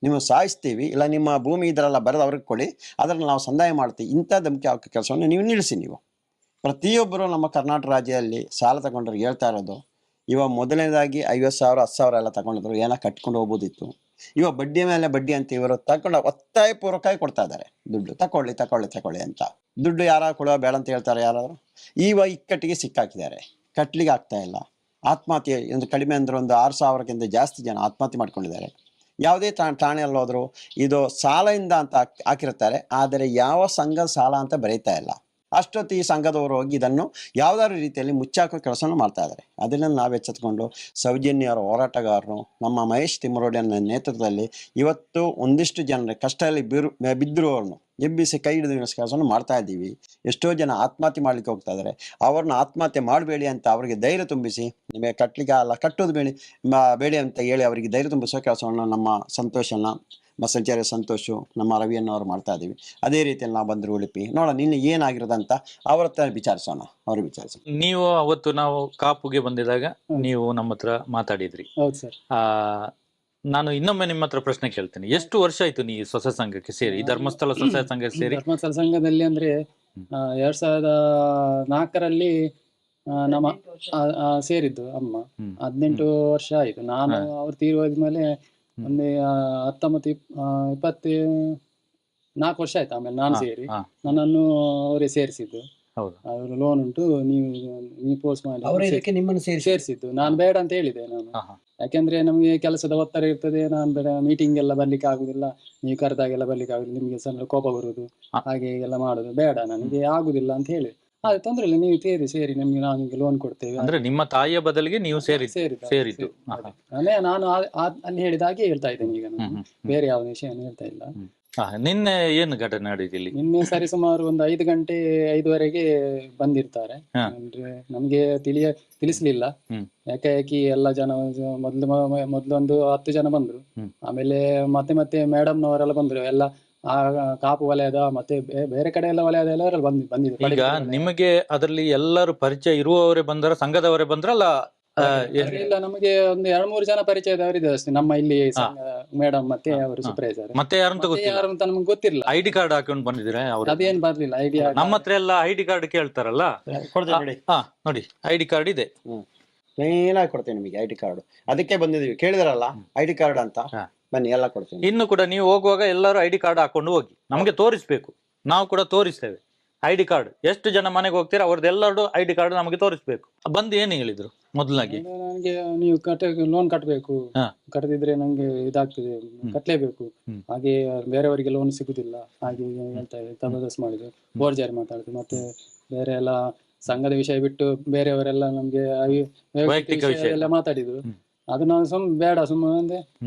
ನೀವು ಸಾಯಿಸ್ತೀವಿ, ಇಲ್ಲ ನಿಮ್ಮ ಭೂಮಿ ಇದರೆಲ್ಲ ಬರೆದು ಅವ್ರಿಗೆ ಕೊಡಿ, ಅದನ್ನು ನಾವು ಸಂದಾಯ ಮಾಡ್ತೀವಿ. ಇಂಥ ಧಮಕಿ ಹಾಕೋ ಕೆಲಸವನ್ನು ನೀವು ನಿಲ್ಲಿಸಿ. ನೀವು ಪ್ರತಿಯೊಬ್ಬರು ನಮ್ಮ ಕರ್ನಾಟಕ ರಾಜ್ಯದಲ್ಲಿ ಸಾಲ ತಗೊಂಡ್ರು ಹೇಳ್ತಾ ಇರೋದು, ಇವಾಗ ಮೊದಲನೇದಾಗಿ 50,000 10,000 ಎಲ್ಲ ತಗೊಂಡಿದ್ರು, ಏನೋ ಕಟ್ಕೊಂಡು ಹೋಗ್ಬೋದಿತ್ತು. ಇವಾಗ ಬಡ್ಡಿ ಮೇಲೆ ಬಡ್ಡಿ ಅಂತ ಇವರು ತಗೊಂಡು ಒತ್ತಾಯಪೂರ್ವಕವಾಗಿ ಕೊಡ್ತಾ ಇದ್ದಾರೆ. ದುಡ್ಡು ತಗೊಳ್ಳಿ ಅಂತ. ದುಡ್ಡು ಯಾರು ಕೊಡೋ ಬೇಡ ಅಂತ ಹೇಳ್ತಾರೆ ಯಾರಾದರೂ. ಇವಾಗ ಇಕ್ಕಟ್ಟಿಗೆ ಸಿಕ್ಕಾಕಿದ್ದಾರೆ, ಕಟ್ಲಿಕ್ಕೆ ಆಗ್ತಾ ಇಲ್ಲ. ಆತ್ಮಹತ್ಯೆ ಒಂದು ಕಡಿಮೆ ಅಂದ್ರೆ ಒಂದು 6,000ಕ್ಕಿಂತ ಜಾಸ್ತಿ ಜನ ಆತ್ಮಹತ್ಯೆ ಮಾಡ್ಕೊಂಡಿದ್ದಾರೆ. ಯಾವುದೇ ಠಾಣೆಯಲ್ಲಿ ಹೋದ್ರು ಇದು ಸಾಲದಿಂದ ಅಂತ ಹಾಕಿರ್ತಾರೆ, ಆದರೆ ಯಾವ ಸಂಘದ ಸಾಲ ಅಂತ ಬರೀತಾ ಇಲ್ಲ. ಅಷ್ಟೊತ್ತು ಈ ಸಂಘದವರು ಹೋಗಿ ಇದನ್ನು ಯಾವುದಾದ್ರು ರೀತಿಯಲ್ಲಿ ಮುಚ್ಚಾಕೋ ಕೆಲಸವನ್ನು ಮಾಡ್ತಾ ಇದ್ದಾರೆ. ಅದನ್ನು ನಾವು ಎಚ್ಚೆತ್ಕೊಂಡು ಸೌಜನ್ಯ ಅವರ ಹೋರಾಟಗಾರರು, ನಮ್ಮ ಮಹೇಶ್ ತಿಮ್ಮರೋಡಿಯನ್ನ ನೇತೃತ್ವದಲ್ಲಿ ಇವತ್ತು ಒಂದಿಷ್ಟು ಜನರ ಕಷ್ಟದಲ್ಲಿ ಬಿದ್ದಿರುವವ್ರನ್ನು ಎಬ್ಬಿಸಿ ಕೈ ಹಿಡಿದು ಕೆಲಸವನ್ನು ಮಾಡ್ತಾ ಇದ್ದೀವಿ. ಎಷ್ಟೋ ಜನ ಆತ್ಮಹತ್ಯೆ ಮಾಡ್ಲಿಕ್ಕೆ ಹೋಗ್ತಾ ಇದ್ದಾರೆ. ಅವ್ರನ್ನ ಆತ್ಮಹತ್ಯೆ ಮಾಡಬೇಡಿ ಅಂತ ಅವರಿಗೆ ಧೈರ್ಯ ತುಂಬಿಸಿ, ನಿಮಗೆ ಕಟ್ಟಲಿಕ್ಕೆ ಅಲ್ಲ ಕಟ್ಟೋದು ಬೇಡಿ ಅಂತ ಹೇಳಿ ಅವರಿಗೆ ಧೈರ್ಯ ತುಂಬಿಸೋ ಕೆಲಸವನ್ನು ನಮ್ಮ ಸಂತೋಷನ ಸಂಚಾರಿ ಸಂತೋಷು ನಮ್ಮ ರವಿಯನ್ನವರು ಮಾಡ್ತಾ ಇದ್ದೀವಿ. ಅದೇ ರೀತಿಯಲ್ಲಿ ನಾವು ಬಂದರು ಉಡುಪಿ ನೋಡೋಣ ನಿನ್ನೆ ಏನಾಗಿರೋದಂತ ಅವ್ರ ಹತ್ರ ವಿಚಾರಿಸೋಣ. ಅವ್ರಿಗೆ ವಿಚಾರಿಸೋಣ. ನೀವು ಅವತ್ತು ನಾವು ಕಾಪುಗೆ ಬಂದಿದಾಗ ನೀವು ನಮ್ಮ ಹತ್ರ ಮಾತಾಡಿದ್ರಿ. ಹೌದು ಸರ್. ನಾನು ಇನ್ನೊಮ್ಮೆ ನಿಮ್ಮ ಹತ್ರ ಪ್ರಶ್ನೆ ಕೇಳ್ತೇನೆ. ಎಷ್ಟು ವರ್ಷ ಆಯ್ತು ನೀವು ಸ್ವಸಹಾಯ ಸಂಘಕ್ಕೆ ಸೇರಿ, ಈ ಧರ್ಮಸ್ಥಳ ಸ್ವಸಹಾಯ ಸಂಘಕ್ಕೆ ಸೇರಿ? ಧರ್ಮಸ್ಥಳ ಸಂಘದಲ್ಲಿ ಅಂದ್ರೆ 2004ರಲ್ಲಿ ನಮ್ಮ ಸೇರಿದ್ದು ಅಮ್ಮ. 18 ವರ್ಷ ಆಯ್ತು. ನಾನು ಅವ್ರು ತೀರೋದ್ಮೇಲೆ ಒಂದು 24 ವರ್ಷ ಆಯ್ತು. ಆಮೇಲೆ ನಾನು ಸೇರಿ ನನ್ನನ್ನು ಅವರೇ ಸೇರಿಸಿದ್ದು. ಅವರು ಲೋನ್ ಉಂಟು, ನೀವು ಪೋಸ್ಟ್ ಮಾಡಿ ನಿಮ್ಮನ್ನು ಸೇರಿಸಿದ್ದು. ನಾನು ಬೇಡ ಅಂತ ಹೇಳಿದೆ ನಾನು. ಯಾಕೆಂದ್ರೆ ನಮ್ಗೆ ಕೆಲಸದ ಒತ್ತಡ ಇರ್ತದೆ. ನಾನು ಬೇಡ, ಮೀಟಿಂಗ್ ಎಲ್ಲ ಬರ್ಲಿಕ್ಕೆ ಆಗುದಿಲ್ಲ, ನೀವು ಕರೆದಾಗೆಲ್ಲ ಬರ್ಲಿಕ್ಕೆ ಆಗುದಿಲ್ಲ, ನಿಮ್ಗೆ ಸ್ವಲ್ಪ ಕೋಪ ಬರುದು, ಹಾಗೆ ಎಲ್ಲ ಮಾಡುದು ಬೇಡ, ನನಗೆ ಆಗುದಿಲ್ಲ ಅಂತ ಹೇಳಿ. ಅದು ತೊಂದ್ರೆ ಇಲ್ಲ, ನೀವು ಸೇರಿ ನಿಮ್ಗೆ ನಾವು ನಿಮ್ಗೆ ಲೋನ್ ಕೊಡ್ತೇವೆ. ಅಂದ್ರೆ ನಿಮ್ಮ ತಾಯಿಯ ಬದಲಿಗೆ ನೀವು ಸೇರಿದ್ದು. ನಾನು ಅಲ್ಲಿ ಹೇಳಿದ ಹಾಗೆ ಹೇಳ್ತಾ ಇದ್ದೇನೆ ಈಗ. ನಾನು ಬೇರೆ ಯಾವ ವಿಷಯ ಹೇಳ್ತಾ ಇಲ್ಲ. ನಿನ್ನೆ ಏನು ಘಟನೆ ನಡೆದಿದೆ ಇಲ್ಲಿ? ನಿನ್ನೆ ಸರಿ ಸುಮಾರು ಒಂದು 5 ಗಂಟೆ 5:30ಗೆ ಬಂದಿರ್ತಾರೆ. ಅಂದ್ರೆ ನಮ್ಗೆ ತಿಳಿಸ್ಲಿಲ್ಲ. ಯಾಕಾಕಿ ಎಲ್ಲ ಜನ ಮೊದ್ಲು ಒಂದು 10 ಜನ ಬಂದ್ರು. ಆಮೇಲೆ ಮತ್ತೆ ಮೇಡಮ್ನವರೆಲ್ಲ ಬಂದ್ರು. ಎಲ್ಲ ಆ ಕಾಪು ವಲಯದ ಮತ್ತೆ ಬೇರೆ ಕಡೆ ಎಲ್ಲ ವಲಯದ ಎಲ್ಲರೂ ಬಂದಿದ್ರು. ಈಗ ನಿಮಗೆ ಅದರಲ್ಲಿ ಎಲ್ಲರೂ ಪರಿಚಯ ಇರುವವರೇ ಬಂದರ, ಸಂಘದವರೇ ಬಂದ್ರಲ್ಲ? ಇಲ್ಲ, ನಮಗೆ ಒಂದು 2-3 ಜನ ಪರಿಚಯದವರಿದೆ ಅಷ್ಟೇ. ನಮ್ಮ ಇಲ್ಲಿ ಮೇಡಮ್ ಮತ್ತೆ ಅವರು ಸೂಪರ್ವೈಸರ್. ಮತ್ತೆ ಯಾರು ಅಂತ ನಮ್ಗೆ ಗೊತ್ತಿಲ್ಲ. ಐಡಿ ಕಾರ್ಡ್ ಹಾಕೊಂಡು ಬಂದಿದ್ರೆ? ಅದೇನ್ ಬರ್ಲಿಲ್ಲ ಐಡಿ. ನಮ್ಮ ಹತ್ರ ಎಲ್ಲ ಐಡಿ ಕಾರ್ಡ್ ಕೇಳ್ತಾರಲ್ಲ, ನೋಡಿ ಐಡಿ ಕಾರ್ಡ್ ಇದೆ. ಏನಾಗಿ ಕೊಡ್ತೇನೆ ನಿಮಗೆ ಐಡಿ ಕಾರ್ಡ್. ಅದಕ್ಕೆ ಬಂದಿದೀವಿ, ಕೇಳಿದ್ರಲ್ಲ ಐಡಿ ಕಾರ್ಡ್ ಅಂತ, ಬನ್ನಿ ಎಲ್ಲ ಕೊಡ್ತೀನಿ. ಇನ್ನು ಕೂಡ ನೀವು ಹೋಗುವಾಗ ಎಲ್ಲರೂ ಐಡಿ ಕಾರ್ಡ್ ಹಾಕೊಂಡು ಹೋಗಿ, ನಮಗೆ ತೋರಿಸ್ಬೇಕು, ನಾವು ಕೂಡ ತೋರಿಸ್ತೇವೆ ಐಡಿ ಕಾರ್ಡ್. ಎಷ್ಟು ಜನ ಮನೆಗೆ ಹೋಗ್ತೀರಾ ಅವ್ರದ್ದೆಲ್ಲರೂ ಐಡಿ ಕಾರ್ಡ್ ನಮಗೆ ತೋರಿಸ್ಬೇಕು. ಬಂದು ಏನು ಹೇಳಿದ್ರು ಮೊದಲಾಗಿ? ನನಗೆ ನೀವು ಲೋನ್ ಕಟ್ಟಬೇಕು, ಕಟ್ಟದಿದ್ರೆ ನಂಗೆ ಇದಾಗ್ತದೆ, ಕಟ್ಟಲೇಬೇಕು, ಹಾಗೆ ಬೇರೆಯವರಿಗೆ ಲೋನ್ ಸಿಗುದಿಲ್ಲ, ಹಾಗೆ ಹೇಳ್ತಾ ಇದೆ. ತಬದಸ್ ಮಾಡಿದ್ರು, ಫೋರ್ಜರಿ ಮಾತಾಡಿದ್ರು. ಮತ್ತೆ ಬೇರೆ ಎಲ್ಲ ಸಂಘದ ವಿಷಯ ಬಿಟ್ಟು ಬೇರೆಯವರೆಲ್ಲ ನಮ್ಗೆ ವೈಯಕ್ತಿಕ ವಿಷಯ ಎಲ್ಲ ಮಾತಾಡಿದ್ರು. ಅದು ನಾವು ಬೇಡ ಸುಮ್ಮನೆ ಅಂದ್ರೆ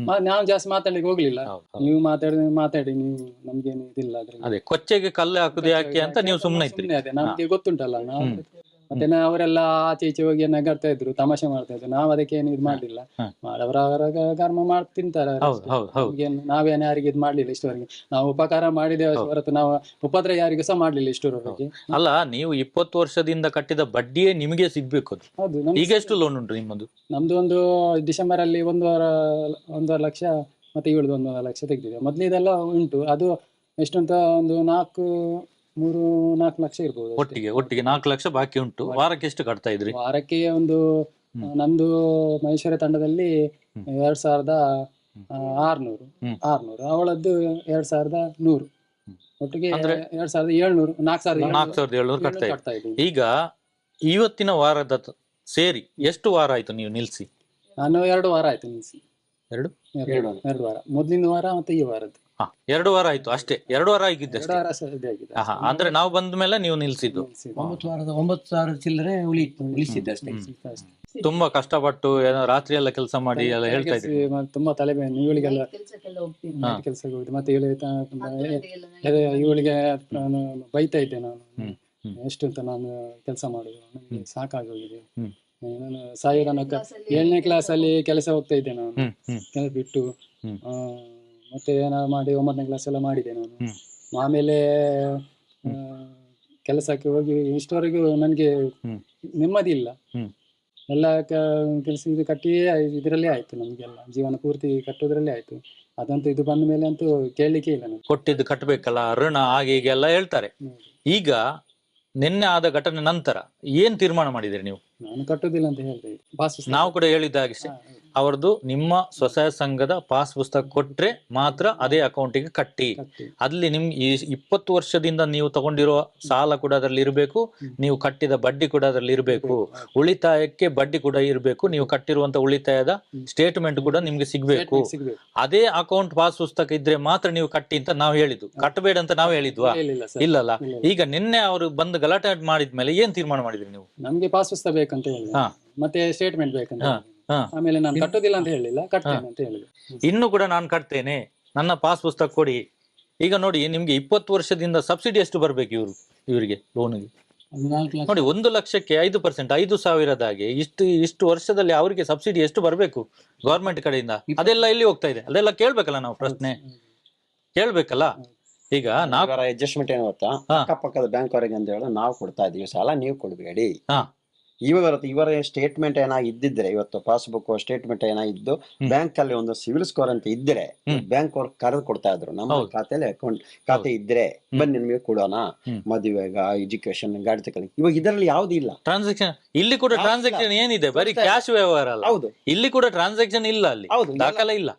ನಾವು ಜಾಸ್ತಿ ಮಾತಾಡ್ಲಿಕ್ಕೆ ಹೋಗ್ಲಿಲ್ಲ. ನೀವು ಮಾತಾಡಿ ನೀವು ನಮ್ಗೇನು ಇದಿಲ್ಲ. ಅದೇ ಕೊಚ್ಚೆಗೆ ಕಲ್ಲು ಹಾಕುದು ಯಾಕೆ ಅಂತ ನೀವು ಸುಮ್ಮನೆ ಅದೇ ನಮ್ಗೆ ಗೊತ್ತುಂಟಲ್ಲ. ನಾವು ಮತ್ತೆ ಅವರೆಲ್ಲ ಆಚೆ ಈಚೆ ಹೋಗಿ ನಗಾಡ್ತಾ ಇದ್ರು, ತಮಾಷೆ ಮಾಡ್ತಾ ಇದ್ರು. ನಾವ್ ಅದಕ್ಕೆ ಏನು ಇದು ಮಾಡ್ಲಿಲ್ಲ. ಅವರ ಕರ್ಮ ಮಾಡಿ ತಿಂತಾರೆ. ನಾವೇನು ಯಾರಿಗೆ ಇದು ಮಾಡ್ಲಿಲ್ಲ ಇಷ್ಟವರೆಗೆ. ನಾವು ಉಪಕಾರ ಮಾಡಿದ್ದೇವೆ ಹೊರತು ನಾವು ಉಪದ್ರ ಯಾರಿಗೂ ಸಹ ಮಾಡ್ಲಿಲ್ಲ ಇಷ್ಟವರೆಗೆ. ಅಲ್ಲ, ನೀವು 20 ವರ್ಷದಿಂದ ಕಟ್ಟಿದ ಬಡ್ಡಿಯೇ ನಿಮಗೆ ಸಿಗ್ಬೇಕು. ಹೌದು. ಈಗ ಎಷ್ಟು ಲೋನ್ ಉಂಟು ನಿಮ್ಮದು? ನಮ್ದು ಒಂದು ಡಿಸೆಂಬರ್ ಅಲ್ಲಿ 1.5 ಲಕ್ಷ ಮತ್ತೆ 1.5 ಲಕ್ಷ ತೆಗ್ದಿದೆ. ಮೊದ್ಲಿದೆಲ್ಲ ಉಂಟು. ಅದು ಎಷ್ಟಂತ ಒಂದು 3-4 ಲಕ್ಷ ಇರ್ಬೋದು. ಒಟ್ಟಿಗೆ 4 ಲಕ್ಷ ಬಾಕಿ ಉಂಟು. ವಾರಕ್ಕೆ ಎಷ್ಟು ಕಟ್ತಾ ಇದ್ರಿ? ವಾರಕ್ಕೆ ಒಂದು ನಂದು ಮಹೇಶ್ವರ ತಂಡದಲ್ಲಿ 2600, ಅವಳದ್ದು 2100, ಒಟ್ಟಿಗೆ 2700, 4700 ಕಟ್ತಾ ಇದ್ರಿ. ಈಗ ಇವತ್ತಿನ ವಾರದ ಸೇರಿ ಎಷ್ಟು ವಾರ ಆಯ್ತು ನೀವು ನಿಲ್ಸಿ? ನಾನು 2 ವಾರ ಆಯ್ತು ನಿಲ್ಸಿ. 2 ವಾರ, ಮೊದಲಿನ ವಾರ ಮತ್ತೆ ಈ ವಾರದ್ದು 2 ವಾರ ಆಯ್ತು ಅಷ್ಟೇ. 2 ವಾರ ಆಗಿದ್ದೆ ಅಂದ್ರೆ ನಾವು ಬಂದ ಮೇಲೆ ನೀವು ನಿಲ್ಸಿದ್ದು. 9,000 ಚಿಲ್ಲರೆ ಉಳಿಸಿದ್ದಷ್ಟೇ. ತುಂಬಾ ಕಷ್ಟಪಟ್ಟು ರಾತ್ರಿ ಎಲ್ಲ ಕೆಲಸ ಮಾಡಿ ಎಲ್ಲ ಹೇಳ್ತಾ ಇದ್ರಿ. ತುಂಬಾ ತಲೆಬೇನೆ ಇವಳಿಗೆಲ್ಲ ಕೆಲಸಕ್ಕೆ ಹೋಗುದು. ಮತ್ತೆ ಇವಳಿಗೆ ಬೈತಾ ಇದ್ದೆ ನಾನು ಎಷ್ಟು ಅಂತ. ನಾನು ಕೆಲಸ ಮಾಡುದು ನನಗೆ ಸಾಕಾಗಿ ಹೋಗಿದೆ. ನಾನು ಸಾಯುಧನಕ 7ನೇ ಕ್ಲಾಸ್ ಅಲ್ಲಿ ಕೆಲಸ ಹೋಗ್ತಾ ಇದ್ದೆ ನಾನು. ಕೆಲಸ ಬಿಟ್ಟು ಮತ್ತೆ ಏನಾದ್ರು ಮಾಡಿ 9ನೇ ಕ್ಲಾಸ್ ಎಲ್ಲ ಮಾಡಿದೆ ನಾನು. ಆಮೇಲೆ ಕೆಲಸಕ್ಕೆ ಹೋಗಿ ಇಷ್ಟವರೆಗೂ ನನಗೆ ನೆಮ್ಮದಿ ಇಲ್ಲ. ಎಲ್ಲ ಕೆಲಸ ಇದು ಕಟ್ಟಿಯೇ ಇದರಲ್ಲೇ ಆಯ್ತು. ನಮ್ಗೆಲ್ಲ ಜೀವನ ಪೂರ್ತಿ ಕಟ್ಟೋದ್ರಲ್ಲೇ ಆಯ್ತು. ಅದಂತೂ ಇದು ಬಂದ ಮೇಲೆ ಅಂತೂ ಕೇಳಲಿಕ್ಕೆ ಇಲ್ಲ. ನಾನು ಕೊಟ್ಟಿದ್ದು ಕಟ್ಟಬೇಕಲ್ಲ, ಋಣ ಹಾಗೆ ಹೀಗೆ ಎಲ್ಲ ಹೇಳ್ತಾರೆ. ಈಗ ನಿನ್ನೆ ಆದ ಘಟನೆ ನಂತರ ಏನ್ ತೀರ್ಮಾನ ಮಾಡಿದಿರಿ ನೀವು? ನಾನು ಕಟ್ಟೋದಿಲ್ಲ ಅಂತ ಹೇಳ್ತಾ ಇದ್ದೆ. ನಾವು ಕೂಡ ಹೇಳಿದ ಹಾಗೆ ಅವರದು ನಿಮ್ಮ ಸ್ವಸಹಾಯ ಸಂಘದ ಪಾಸ್ ಪುಸ್ತಕ ಕೊಟ್ರೆ ಮಾತ್ರ ಅದೇ ಅಕೌಂಟಿಗೆ ಕಟ್ಟಿ. ಅಲ್ಲಿ ನಿಮ್ಗೆ ಈ 20 ವರ್ಷದಿಂದ ನೀವು ತಗೊಂಡಿರೋ ಸಾಲ ಕೂಡ ಅದರಲ್ಲಿ ಇರಬೇಕು, ನೀವು ಕಟ್ಟಿದ ಬಡ್ಡಿ ಕೂಡ ಅದರಲ್ಲಿ ಇರಬೇಕು, ಉಳಿತಾಯಕ್ಕೆ ಬಡ್ಡಿ ಕೂಡ ಇರಬೇಕು, ನೀವು ಕಟ್ಟಿರುವಂತ ಉಳಿತಾಯದ ಸ್ಟೇಟ್ಮೆಂಟ್ ಕೂಡ ನಿಮ್ಗೆ ಸಿಗ್ಬೇಕು. ಅದೇ ಅಕೌಂಟ್ ಪಾಸ್ ಪುಸ್ತಕ ಇದ್ರೆ ಮಾತ್ರ ನೀವು ಕಟ್ಟಿ ಅಂತ ನಾವು ಹೇಳಿದ್ದು, ಕಟ್ಟಬೇಡ ಅಂತ ನಾವು ಹೇಳಿದ್ವಾ? ಇಲ್ಲಲ್ಲ. ಈಗ ನಿನ್ನೆ ಅವರು ಬಂದು ಗಲಾಟೆ ಮಾಡಿದ್ಮೇಲೆ ಏನ್ ತೀರ್ಮಾನ ಮಾಡಿದ್ರಿ ನೀವು? ನಮ್ಗೆ ಪಾಸ್ ಪುಸ್ತಕ ಬೇಕಂತ ಹೇಳಿ, ಮತ್ತೆ ಸ್ಟೇಟ್ಮೆಂಟ್ ಬೇಕಂತ, ಆಮೇಲೆ ನಾನು ಕಟ್ಟೋದಿಲ್ಲ ಅಂತ ಹೇಳಿಲ್ಲ, ಕಟ್ತೇನೆ ಅಂತ ಹೇಳಿದೆ. ಇನ್ನು ಕೂಡ ನಾನು ಕಟ್ತೇನೆ, ನನ್ನ ಪಾಸ್ ಪುಸ್ತಕ ಕೊಡಿ. ಈಗ ನೋಡಿ, ನಿಮ್ಗೆ 20 ವರ್ಷದಿಂದ ಸಬ್ಸಿಡಿ ಎಷ್ಟು ಬರ್ಬೇಕು ಇವರಿಗೆ ಲೋನ್ಗೆ? ನೋಡಿ, 1 ಲಕ್ಷಕ್ಕೆ 5%, 5,000 ಇಷ್ಟು ವರ್ಷದಲ್ಲಿ ಅವರಿಗೆ ಸಬ್ಸಿಡಿ ಎಷ್ಟು ಬರ್ಬೇಕು ಗವರ್ಮೆಂಟ್ ಕಡೆಯಿಂದ? ಅದೆಲ್ಲ ಎಲ್ಲಿ ಹೋಗ್ತಾ ಇದೆ? ಅದೆಲ್ಲ ಕೇಳ್ಬೇಕಲ್ಲ, ನಾವು ಪ್ರಶ್ನೆ ಕೇಳ್ಬೇಕಲ್ಲ. ಈಗ ನಾವು ಅಡ್ಜಸ್ಟ್ಮೆಂಟ್ ಏನು ಗೊತ್ತಾ, ಅಕ್ಕಪಕ್ಕದ ಬ್ಯಾಂಕ್ ಅವರಿಗೆ ಅಂತ ಹೇಳಿ ನಾವು ಕೊಡ್ತಾ ಇದೀವಿ ಸಾಲ, ನೀವು ಕೊಡ್ಬೇಡಿ. ಇವರ ಸ್ಟೇಟ್ಮೆಂಟ್ ಇದ್ದಿದ್ರೆ, ಇವತ್ತು ಪಾಸ್ಬುಕ್ ಸ್ಟೇಟ್ಮೆಂಟ್ ಇದ್ದು ಬ್ಯಾಂಕ್ ಅಲ್ಲಿ ಒಂದು ಸಿವಿಲ್ ಸ್ಕೋರ್ ಅಂತ ಇದ್ರೆ ಬ್ಯಾಂಕ್ ಅವ್ರು ಕರೆದು ಕೊಡ್ತಾ ಇದ್ರು, ನಮ್ಮ ಖಾತೆಯಲ್ಲಿ ಅಕೌಂಟ್ ಖಾತೆ ಇದ್ರೆ ಬನ್ನಿ ನಿಮಗೆ ಕೊಡೋಣ, ಮದುವೆಗ, ಎಜುಕೇಶನ್, ಗಾಡಿ ತಗೊಳ್ಳಿ. ಇವಾಗ ಇದರಲ್ಲಿ ಯಾವ್ದು ಇಲ್ಲ ಟ್ರಾನ್ಸಾಕ್ಷನ್. ಇಲ್ಲಿ ಕೂಡ ಟ್ರಾನ್ಸಾಕ್ಷನ್ ಏನಿದೆ? ಬರೀ ಕ್ಯಾಶ್ ವ್ಯವಹಾರ ಅಲ್ಲ. ಹೌದು, ಇಲ್ಲಿ ಕೂಡ ಟ್ರಾನ್ಸಾಕ್ಷನ್ ಇಲ್ಲ, ಅಲ್ಲಿ ದಾಖಲೆ ಇಲ್ಲ,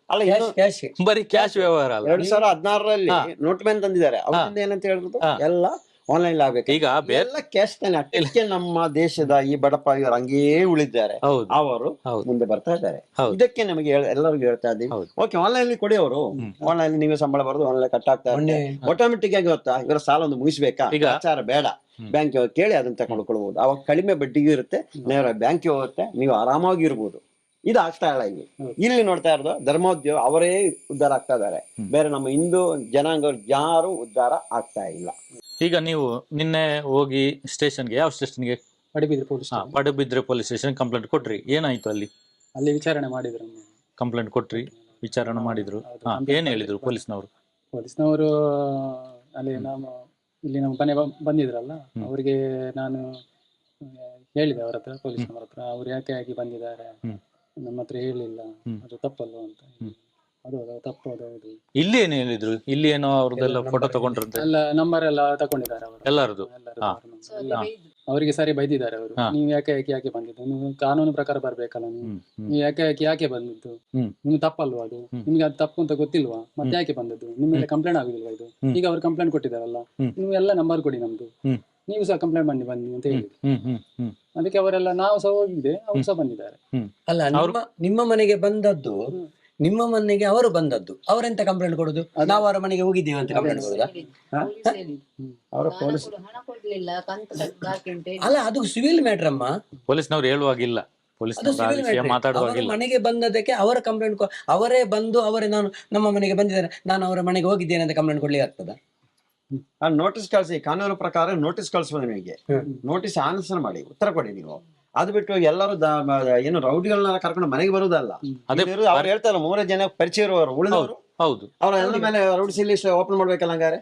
ಬರೀ ಕ್ಯಾಶ್ ವ್ಯವಹಾರ ಅಲ್ಲ. 2016ರಲ್ಲಿ ನೋಟ್ ಬ್ಯಾನ್ ತಂದಿದ್ದಾರೆ, ಅವರಿಂದ ಏನಂತ ಹೇಳಿದ್ರು ಎಲ್ಲ ಆನ್ಲೈನ್ ಆಗ್ಬೇಕು. ಈಗ ಎಲ್ಲ ಕ್ಯಾಶ್ ತಾನೆ. ಅದಕ್ಕೆ ನಮ್ಮ ದೇಶದ ಈ ಬಡಪ ಇವರು ಹಂಗೇ ಉಳಿದ್ದಾರೆ, ಅವರು ಮುಂದೆ ಬರ್ತಾ ಇದ್ದಾರೆ. ಇದಕ್ಕೆ ನಮಗೆ ಎಲ್ಲರಿಗೂ ಹೇಳ್ತಾ ಇದ್ದೀವಿ, ಓಕೆ ಆನ್ಲೈನ್ ಕೊಡಿ, ಅವರು ಆನ್ಲೈನ್ ನೀವೇ ಸಂಬಳ ಬರೋದು ಆನ್ಲೈನ್ ಕಟ್ ಆಗ್ತಾ ಇದೆ. ಆಟೋಮೆಟಿಕ್ ಆಗಿ ಗೊತ್ತಾ, ಇವರ ಸಾಲ ಒಂದು ಮುಗಿಸ್ಬೇಕಾ, ವಿಚಾರ ಬೇಡ, ಬ್ಯಾಂಕ್ ಕೇಳಿ ಅದನ್ನ ತಗೊಂಡ್ಕೊಳ್ಬಹುದು. ಅವಾಗ ಕಡಿಮೆ ಬಡ್ಡಿಗೂ ಇರುತ್ತೆ, ನೇರ ಬ್ಯಾಂಕ್ ಹೋಗುತ್ತೆ, ನೀವು ಆರಾಮಾಗಿ ಇರ್ಬೋದು. ಇದು ಆಗ್ತಾ ಇಲ್ಲ. ಇಲ್ಲಿ ನೋಡ್ತಾ ಇರೋದು ಧರ್ಮೋದ್ಯೋಗ ಅವರೇ ಉದ್ಧಾರ ಆಗ್ತಾ ಇದಾರೆ, ಬೇರೆ ನಮ್ಮ ಹಿಂದೂ ಜನಾಂಗ ಯಾರು ಉದ್ಧಾರ ಆಗ್ತಾ ಇಲ್ಲ. ಈಗ ನೀವು ನಿನ್ನೆ ಹೋಗಿ ಸ್ಟೇಷನ್ಗೆ, ಯಾವ ಸ್ಟೇಷನ್ಗೆ? ಪಡುಬಿದ್ರೆ ಪೊಲೀಸ್ ಸ್ಟೇಷನ್ ಕಂಪ್ಲೇಂಟ್ ಕೊಟ್ರಿ. ಏನಾಯ್ತು ಅಲ್ಲಿ? ಅಲ್ಲಿ ವಿಚಾರಣೆ ಮಾಡಿದ್ರು, ಕಂಪ್ಲೇಂಟ್ ಕೊಟ್ರಿ, ವಿಚಾರಣೆ ಮಾಡಿದ್ರು. ಏನ್ ಹೇಳಿದ್ರು ಪೊಲೀಸ್ನವರು? ಅಲ್ಲಿ ಇಲ್ಲಿ ನಮ್ಮ ಮನೆ ಬಂದಿದ್ರಲ್ಲ, ಅವರಿಗೆ ನಾನು ಹೇಳಿದೆ ಅವರ ಹತ್ರ, ಪೊಲೀಸ್ನವರ ಹತ್ರ, ಅವ್ರು ಯಾಕೆ ಆಗಿ ಬಂದಿದ್ದಾರೆ, ನಮ್ಮ ಹತ್ರ ಹೇಳಿಲ್ಲ, ಅದು ತಪ್ಪಲ್ವ ಅಂತ. ಅದು ತಪ್ಪು, ಅದು ಇಲ್ಲಿ ಏನು ಹೇಳಿದ್ರು? ಇಲ್ಲಿ ಏನೋ ಅವ್ರದ್ದೆಲ್ಲ ಫೋಟೋ ತಗೊಂಡ್ರಂತೆ, ಎಲ್ಲ ನಂಬರ್ ಎಲ್ಲ ತಗೊಂಡಿದ್ದಾರೆ ಅವರು ಎಲ್ಲರದು. ಅವರಿಗೆ ಸರಿ ಬೈದಿದ್ದಾರೆ ಅವರು, ನೀವು ಯಾಕೆ ಬಂದಿದ್ದು, ನೀವು ಕಾನೂನು ಪ್ರಕಾರ ಬರ್ಬೇಕಲ್ಲ, ನೀವು ಯಾಕೆ ಬಂದಿದ್ದು, ನಿಮ್ಗೆ ತಪ್ಪಲ್ವಾ ಅದು, ನಿಮ್ಗೆ ಅದು ತಪ್ಪು ಅಂತ ಗೊತ್ತಿಲ್ವಾ, ಮತ್ತೆ ಯಾಕೆ ಬಂದದ್ದು, ನಿಮ್ಮ ಕಂಪ್ಲೇಂಟ್ ಆಗುದಿಲ್ವಾ ಇದು? ಈಗ ಅವ್ರು ಕಂಪ್ಲೇಂಟ್ ಕೊಟ್ಟಿದಾರಲ್ಲ, ನೀವು ಎಲ್ಲ ನಂಬರ್ ಕೊಡಿ ನಮ್ದು, ನೀವು ಸಹ ಕಂಪ್ಲೇಂಟ್ ಬನ್ನಿ ಅಂತ ಹೇಳಿ. ಅದಕ್ಕೆ ಅವರೆಲ್ಲ, ನಾವು ಸಹ ಹೋಗಿದ್ದೆ, ಅವ್ರು ಸಹ ಬಂದಿದ್ದಾರೆ. ಅಲ್ಲ, ನಿಮ್ಮ ಮನೆಗೆ ಬಂದದ್ದು, ನಿಮ್ಮ ಮನೆಗೆ ಅವರು ಬಂದದ್ದು, ಅವರೆಂತ ಕಂಪ್ಲೇಂಟ್ ಕೊಡುದು? ನಾವು ಅವರ ಮನೆಗೆ ಹೋಗಿದ್ದೀವಿ ಅಂತ ಕಂಪ್ಲೇಂಟ್ ಕೊಡುದಾ? ಅಲ್ಲ, ಅದು ಸಿವಿಲ್ ಮ್ಯಾಟರ್ ಅಮ್ಮ, ಪೊಲೀಸ್ನವ್ರು ಹೇಳುವಾಗಿಲ್ಲ, ಮನೆಗೆ ಬಂದದಕ್ಕೆ ಅವರ ಕಂಪ್ಲೇಂಟ್, ಅವರೇ ಬಂದು ಅವರೇ ನಮ್ಮ ಮನೆಗೆ ಬಂದಿದ್ದಾರೆ, ನಾನು ಅವರ ಮನೆಗೆ ಹೋಗಿದ್ದೇನೆ ಅಂತ ಕಂಪ್ಲೇಂಟ್ ಕೊಡ್ಲಿಕ್ಕೆ ಆಗ್ತದ? ನೋಟಿಸ್ ಕಳಿಸಿ, ಕಾನೂನು ಪ್ರಕಾರ ನೋಟಿಸ್ ಕಳಿಸ್ಬೋದು, ನಿಮಗೆ ನೋಟಿಸ್ ಆನ್ಸರ್ ಮಾಡಿ ಉತ್ತರ ಕೊಡಿ ನೀವು. ಅದು ಬಿಟ್ಟು ಎಲ್ಲರೂ ಏನು ರೌಡಿಗಳನ್ನ ಕರ್ಕೊಂಡು ಮನೆಗೆ ಬರುದಲ್ಲ. ಅವ್ರು ಹೇಳ್ತಾರೆ 3 ಜನ ಪರಿಚಯ ಇರುವವರು, ಉಳಿದವರು ಹೌದು, ಅವ್ರ ಎಲ್ಲ ಮೇಲೆ ರೌಡಿಸ್ ಲಿಸ್ಟ್ ಓಪನ್ ಮಾಡ್ಬೇಕಲ್ಲ, ಹಂಗಾರೆ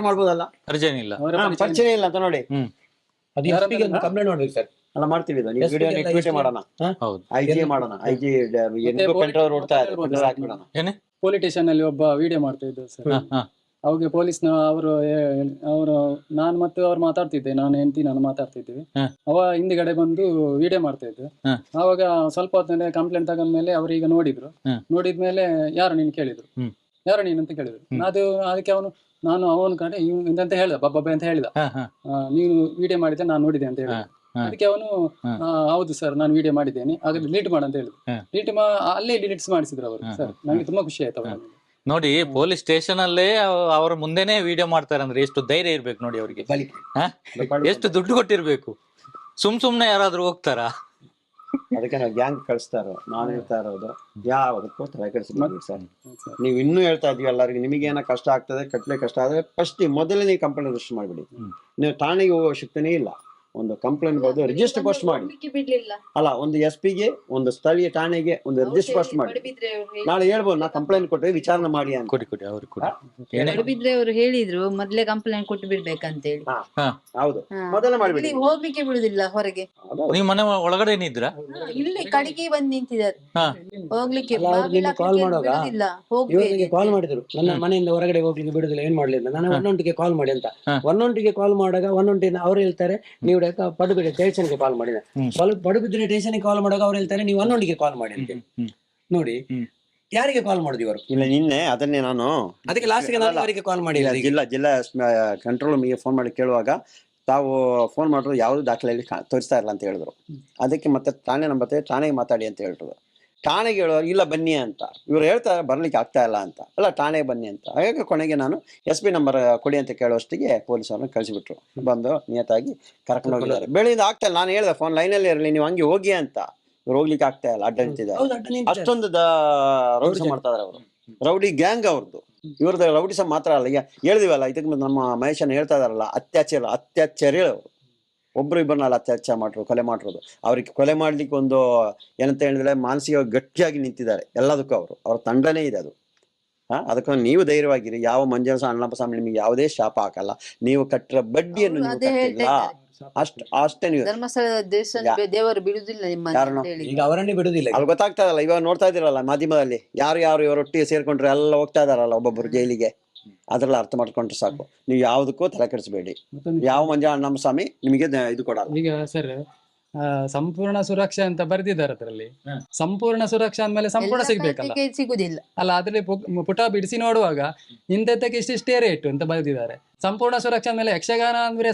ಮಾಡ್ಬೋದಲ್ಲ, ಪರಿಚಯ ಇಲ್ಲ ಅಂತ ನೋಡಿ. ಕಂಪ್ಲೇಂಟ್ ಮಾಡ್ಬೇಕು ಸರ್. ಅಲ್ಲ, ಮಾಡ್ತೀವಿ, ವಿಡಿಯೋ ಮಾಡೋಣ, ಐಜಿ ಮಾಡೋಣ, ಐಜಿ ಪೊಲೀಸ್ ಸ್ಟೇಷನ್ ಅಲ್ಲಿ ಒಬ್ಬ ವಿಡಿಯೋ ಮಾಡ್ತಾ ಇದ್ದ ಸರ್. ಅವಾಗ ಪೊಲೀಸ್ನ ಅವರು ನಾನು ಮತ್ತು ಅವ್ರು ಮಾತಾಡ್ತಿದ್ದೆ, ನಾನು ಮಾತಾಡ್ತಿದ್ವಿ. ಅವ ಹಿಂದ್ಗಡೆ ಬಂದು ವಿಡಿಯೋ ಮಾಡ್ತಾ ಇದ್ದೆ. ಅವಾಗ ಸ್ವಲ್ಪ ಹೊತ್ತಿನ ಕಂಪ್ಲೇಂಟ್ ತಗೊಂಡ್ಮೇಲೆ ಅವ್ರು ಈಗ ನೋಡಿದ್ಮೇಲೆ ಯಾರು ನೀನು ಕೇಳಿದ್ರು, ಯಾರು ನೀನು ಅಂತ ಕೇಳಿದ್ರು. ಅದಕ್ಕೆ ನಾನು ಅವನ ಕಡೆ ಇಂತ ಹೇಳ್ದ, ಬಬ್ಬಬ್ಬೆ ಅಂತ ಹೇಳಿದ, ನೀನು ವಿಡಿಯೋ ಮಾಡಿದ್ದೆ, ನಾನು ನೋಡಿದೆ ಅಂತ ಹೇಳಿದ. ಅದಕ್ಕೆ ಅವನು ಹೌದು ಸರ್, ನಾನು ವಿಡಿಯೋ ಮಾಡಿದ್ದೇನೆ, ಆಗ ಡಿಲೀಟ್ ಮಾಡ ಅಂತ ಹೇಳಿದ್ರು. ಅಲ್ಲೇ ಡಿಲೀಟ್ಸ್ ಮಾಡಿಸಿದ್ರು ಅವರು. ಸರ್, ನಂಗೆ ತುಂಬಾ ಖುಷಿ ಆಯ್ತು. ಅವ್ರು ನೋಡಿ, ಪೊಲೀಸ್ ಸ್ಟೇಷನ್ ಅಲ್ಲೇ ಅವರ ಮುಂದೆನೆ ವಿಡಿಯೋ ಮಾಡ್ತಾರೆ ಅಂದ್ರೆ ಎಷ್ಟು ಧೈರ್ಯ ಇರ್ಬೇಕು ನೋಡಿ ಅವ್ರಿಗೆ, ಎಷ್ಟು ದುಡ್ಡು ಕೊಟ್ಟಿರ್ಬೇಕು. ಸುಮ್ನೆ ಯಾರಾದ್ರೂ ಹೋಗ್ತಾರಾ? ಅದಕ್ಕೆ ನಾವು ಗ್ಯಾಂಗ್ ಕಳಿಸ್ತಾರೋ, ನಾನು ಹೇಳ್ತಾ ಇರೋದು ಯಾವ್ದಕ್ಕೂ ತಲೆ ಕೆಡಿಸ್ಕೊಳ್ಳಿ ಸರ್. ನೀವು ಇನ್ನೂ ಹೇಳ್ತಾ ಇದೀವಿ ಎಲ್ಲರಿಗೂ, ನಿಮಗೇನ ಕಷ್ಟ ಆಗ್ತದೆ, ಕಟ್ಲೆ ಕಷ್ಟ ಆದ್ರೆ ಫಸ್ಟ್ ಮೊದಲೇ ನೀವು ಕಂಪ್ಲೇಂಟ್ ರಿಜಿಸ್ಟರ್ ಮಾಡಿಬಿಡಿ. ನೀವು ಠಾಣೆಗೆ ಹೋಗೋ ಶಕ್ತಿನೇ ಇಲ್ಲ, ಒಂದು ಕಂಪ್ಲೇಂಟ್ ಬರೆದು ರಿಜಿಸ್ಟರ್ ಪೋಸ್ಟ್ ಮಾಡಿ. ಅಲ್ಲ, ಒಂದು SP ಗೆ, ಒಂದು ಸ್ಥಳೀಯ ಠಾಣೆಗೆ ಒಂದು ರಿಜಿಸ್ಟರ್ ಪೋಸ್ಟ್ ಮಾಡಿ. ನಾಳೆ ಹೇಳ್ಬೋದು, ನಾ ಕಂಪ್ಲೇಂಟ್ ಕೊಟ್ಟರೆ ವಿಚಾರಣೆ ಮಾಡಿ ಅಂತ. ಪಡುಬಿದ್ರೆ ಅವರು ಹೇಳಿದ್ರು ಮೊದ್ಲೇ ಕಂಪ್ಲೇಂಟ್ ಕೊಟ್ಟು ಬಿಡ್ಬೇಕಂತ ಹೇಳಿ. ಹೌದು, ಮೊದಲೇ ಮಾಡ್ಬಿಡಿ. ಹೋಗ್ಲಿಕ್ಕೆ ಬಿಡುದಿಲ್ಲ ಹೊರಗೆ. ನೀವು ಮನೆ ಒಳಗಡೆ ಇದ್ರ? ಇಲ್ಲಿ ಕಡೆಗೆ ಬಂದು ನಿಂತಿದ್ದಾರೆ, ಹೋಗ್ಲಿಕ್ಕೆ ಕಾಲ್ ಮಾಡುವಾಗ ಇವರಿಗೆ ಕಾಲ್ ಮಾಡಿದ್ರು, ನನ್ನ ಮನೆಯಿಂದ ಹೊರಗಡೆ ಹೋಗ್ಲಿಕ್ಕೆ ಬಿಡುದಿಲ್ಲ, ಏನ್ ಮಾಡ್ಲಿ ಅಂತ. ನಾನು 112ಗೆ ಕಾಲ್ ಮಾಡಿ ಅಂತ. 112ಗೆ ಕಾಲ್ ಮಾಡುವಾಗ 112 ಅವ್ರು ಹೇಳ್ತಾರೆ, ನೀವು ನೋಡಿ ಪಡುಬಿದ್ರೆ ಸ್ಟೇಷನ್ಗೆ ಕಾಲ್ ಮಾಡಿದೆ. ಪಡುಬಿದ್ರೆ ಸ್ಟೇಷನ್ಗೆ ಕಾಲ್ ಮಾಡುವಾಗ ಅವ್ರು ಹೇಳ್ತಾರೆ ನೀವು 11ಗೆ ಕಾಲ್ ಮಾಡಿ ಅಂತ. ನೋಡಿ ಯಾರಿಗೆ ಕಾಲ್ ಮಾಡುದು ಇವರು? ಇಲ್ಲ ನಿನ್ನೆ ಅದನ್ನೇ ನಾನು ಅದಕ್ಕೆ ಲಾಸ್ಟ್ಗೆ ನಾನು ಅವರಿಗೆ ಕಾಲ್ ಮಾಡಿಲ್ಲ. ಜಿಲ್ಲಾ ಕಂಟ್ರೋಲ್ ರೂಮಿಗೆ ಫೋನ್ ಮಾಡಿ ಕೇಳುವಾಗ ತಾವು ಫೋನ್ ಮಾಡಿದ್ರು ಯಾವುದು ದಾಖಲೆಯಲ್ಲಿ ತೋರಿಸ್ತಾ ಇಲ್ಲ ಅಂತ ಹೇಳಿದ್ರು. ಅದಕ್ಕೆ ಮತ್ತೆ ಠಾಣೆ ನಂಬರ್ ಠಾಣೆಗೆ ಮಾತಾಡಿ ಅಂತ ಹೇಳಿದ್ರು. ಠಾಣೆಗೆ ಹೇಳೋ ಇಲ್ಲ ಬನ್ನಿ ಅಂತ ಇವ್ರು ಹೇಳ್ತಾರೆ, ಬರ್ಲಿಕ್ಕೆ ಆಗ್ತಾ ಇಲ್ಲ ಅಂತ. ಅಲ್ಲ ಠಾಣೆಗೆ ಬನ್ನಿ ಅಂತ. ಹಾಗಾಗಿ ಕೊನೆಗೆ ನಾನು SP ನಂಬರ್ ಕೊಡಿ ಅಂತ ಕೇಳೋಷ್ಟಿಗೆ ಪೊಲೀಸರನ್ನ ಕಳಿಸಿಬಿಟ್ರು. ಬಂದು ನಿಯತ್ತಾಗಿ ಕರ್ಕೊಂಡು ಹೋಗಿದ್ದಾರೆ. ಬೆಳಿಗ್ಗೆ ಆಗ್ತಾ ಇಲ್ಲ. ನಾನು ಹೇಳಿದೆ ಫೋನ್ ಲೈನಲ್ಲಿ ಇರಲಿ, ನೀವು ಹಂಗೆ ಹೋಗಿ ಅಂತ. ಇವ್ರು ಹೋಗ್ಲಿಕ್ಕೆ ಆಗ್ತಾ ಇಲ್ಲ, ಅಡ್ಡ ನಿಂತಿದ್ದಾರೆ. ಅಷ್ಟೊಂದು ರೌಡಿಸಂ ಮಾಡ್ತಾ ಇದಾರೆ ಅವರು. ರೌಡಿ ಗ್ಯಾಂಗ್ ಅವ್ರದ್ದು. ಇವ್ರದ್ದು ರೌಡಿಸಂ ಮಾತ್ರ ಅಲ್ಲ, ಈಗ ಹೇಳಿದಿವಲ್ಲ ಇದಕ್ಕೆ ನಮ್ಮ ಮಹೇಶನ್ ಹೇಳ್ತಾ ಇದಾರಲ್ಲ, ಅತ್ಯಾಚಾರಿ ಅವರು. ಒಬ್ರು ಇಬ್ಬರನ್ನ ಅತ್ಯಾಚಾರ ಮಾಡಿರೋದು, ಕೊಲೆ ಮಾಡಿರೋದು. ಅವ್ರಿಗೆ ಕೊಲೆ ಮಾಡ್ಲಿಕ್ಕೆ ಒಂದು ಏನಂತ ಹೇಳಿದ್ರೆ ಮಾನಸಿಕ ಗಟ್ಟಿಯಾಗಿ ನಿಂತಿದ್ದಾರೆ ಎಲ್ಲದಕ್ಕೂ. ಅವ್ರ ತಂಡನೇ ಇದೆ ಅದು. ಅದಕ್ಕೆ ನೀವು ಧೈರ್ಯವಾಗಿರಿ. ಯಾವ ಮಂಜುನಾಥ ಅಣ್ಣಪ್ಪ ಸ್ವಾಮಿ ನಿಮಗೆ ಯಾವುದೇ ಶಾಪ ಹಾಕಲ್ಲ. ನೀವು ಕಟ್ಟಿರೋ ಬಡ್ಡಿಯನ್ನು ನೀವು ಕಟ್ಟಿಲ್ಲ, ಅಷ್ಟೇ. ನೀವು ಧರ್ಮಸ್ಥಳ ದೇವರು ಬಿಡುದಿಲ್ಲ ಈಗ ಅವರನ್ನೇ ಬಿಡುದಿಲ್ಲ. ಅಲ್ಲಿ ಗೊತ್ತಾಗ್ತಾ ಇಲ್ಲ. ಇವಾಗ ನೋಡ್ತಾ ಇದ್ದೀರಲ್ಲ ಮಾಧ್ಯಮದಲ್ಲಿ, ಯಾರು ಇವರೊಟ್ಟಿಗೆ ಸೇರ್ಕೊಂಡ್ರೆ ಎಲ್ಲ ಹೋಗ್ತಾ ಇದಾರಲ್ಲ ಒಬ್ಬೊಬ್ರು ಜೈಲಿಗೆ. ಅದ್ರಲ್ಲಿ ಅರ್ಥ ಮಾಡ್ಕೊಂಡ್ರೆ ಸಾಕು. ನೀವು ಯಾವ್ದಕ್ಕೂ ತಲೆ ಕೆಡಿಸಬೇಡಿ. ಯಾವ ಮಂಜುನಾಥ ಸ್ವಾಮಿ ನಿಮಗೆ ಇದು ಕೊಡಲ್ಲ. ಈಗ ಸರ್ ಸಂಪೂರ್ಣ ಸುರಕ್ಷಾ ಅಂತ ಬರ್ದಿದ್ದಾರೆ ಅದರಲ್ಲಿ. ಸಂಪೂರ್ಣ ಸುರಕ್ಷಾ ಅಂದ್ಮೇಲೆ ಸಂಪೂರ್ಣ ಸಿಗ್ಬೇಕಲ್ಲ, ಸಿಗುದಿಲ್ಲ ಅಲ್ಲ. ಅದ್ರಲ್ಲಿ ಪುಟ ಬಿಡಿಸಿ ನೋಡುವಾಗ ಇಂಥದ್ದಕ್ಕೆ ಇಷ್ಟಿಷ್ಟೇ ರೇಟ್ ಅಂತ ಬರ್ದಿದ್ದಾರೆ. ಸಂಪೂರ್ಣ ಸುರಕ್ಷಾ ಅಂದ್ಮೇಲೆ ಯಕ್ಷಗಾನ ಅಂದ್ರೆ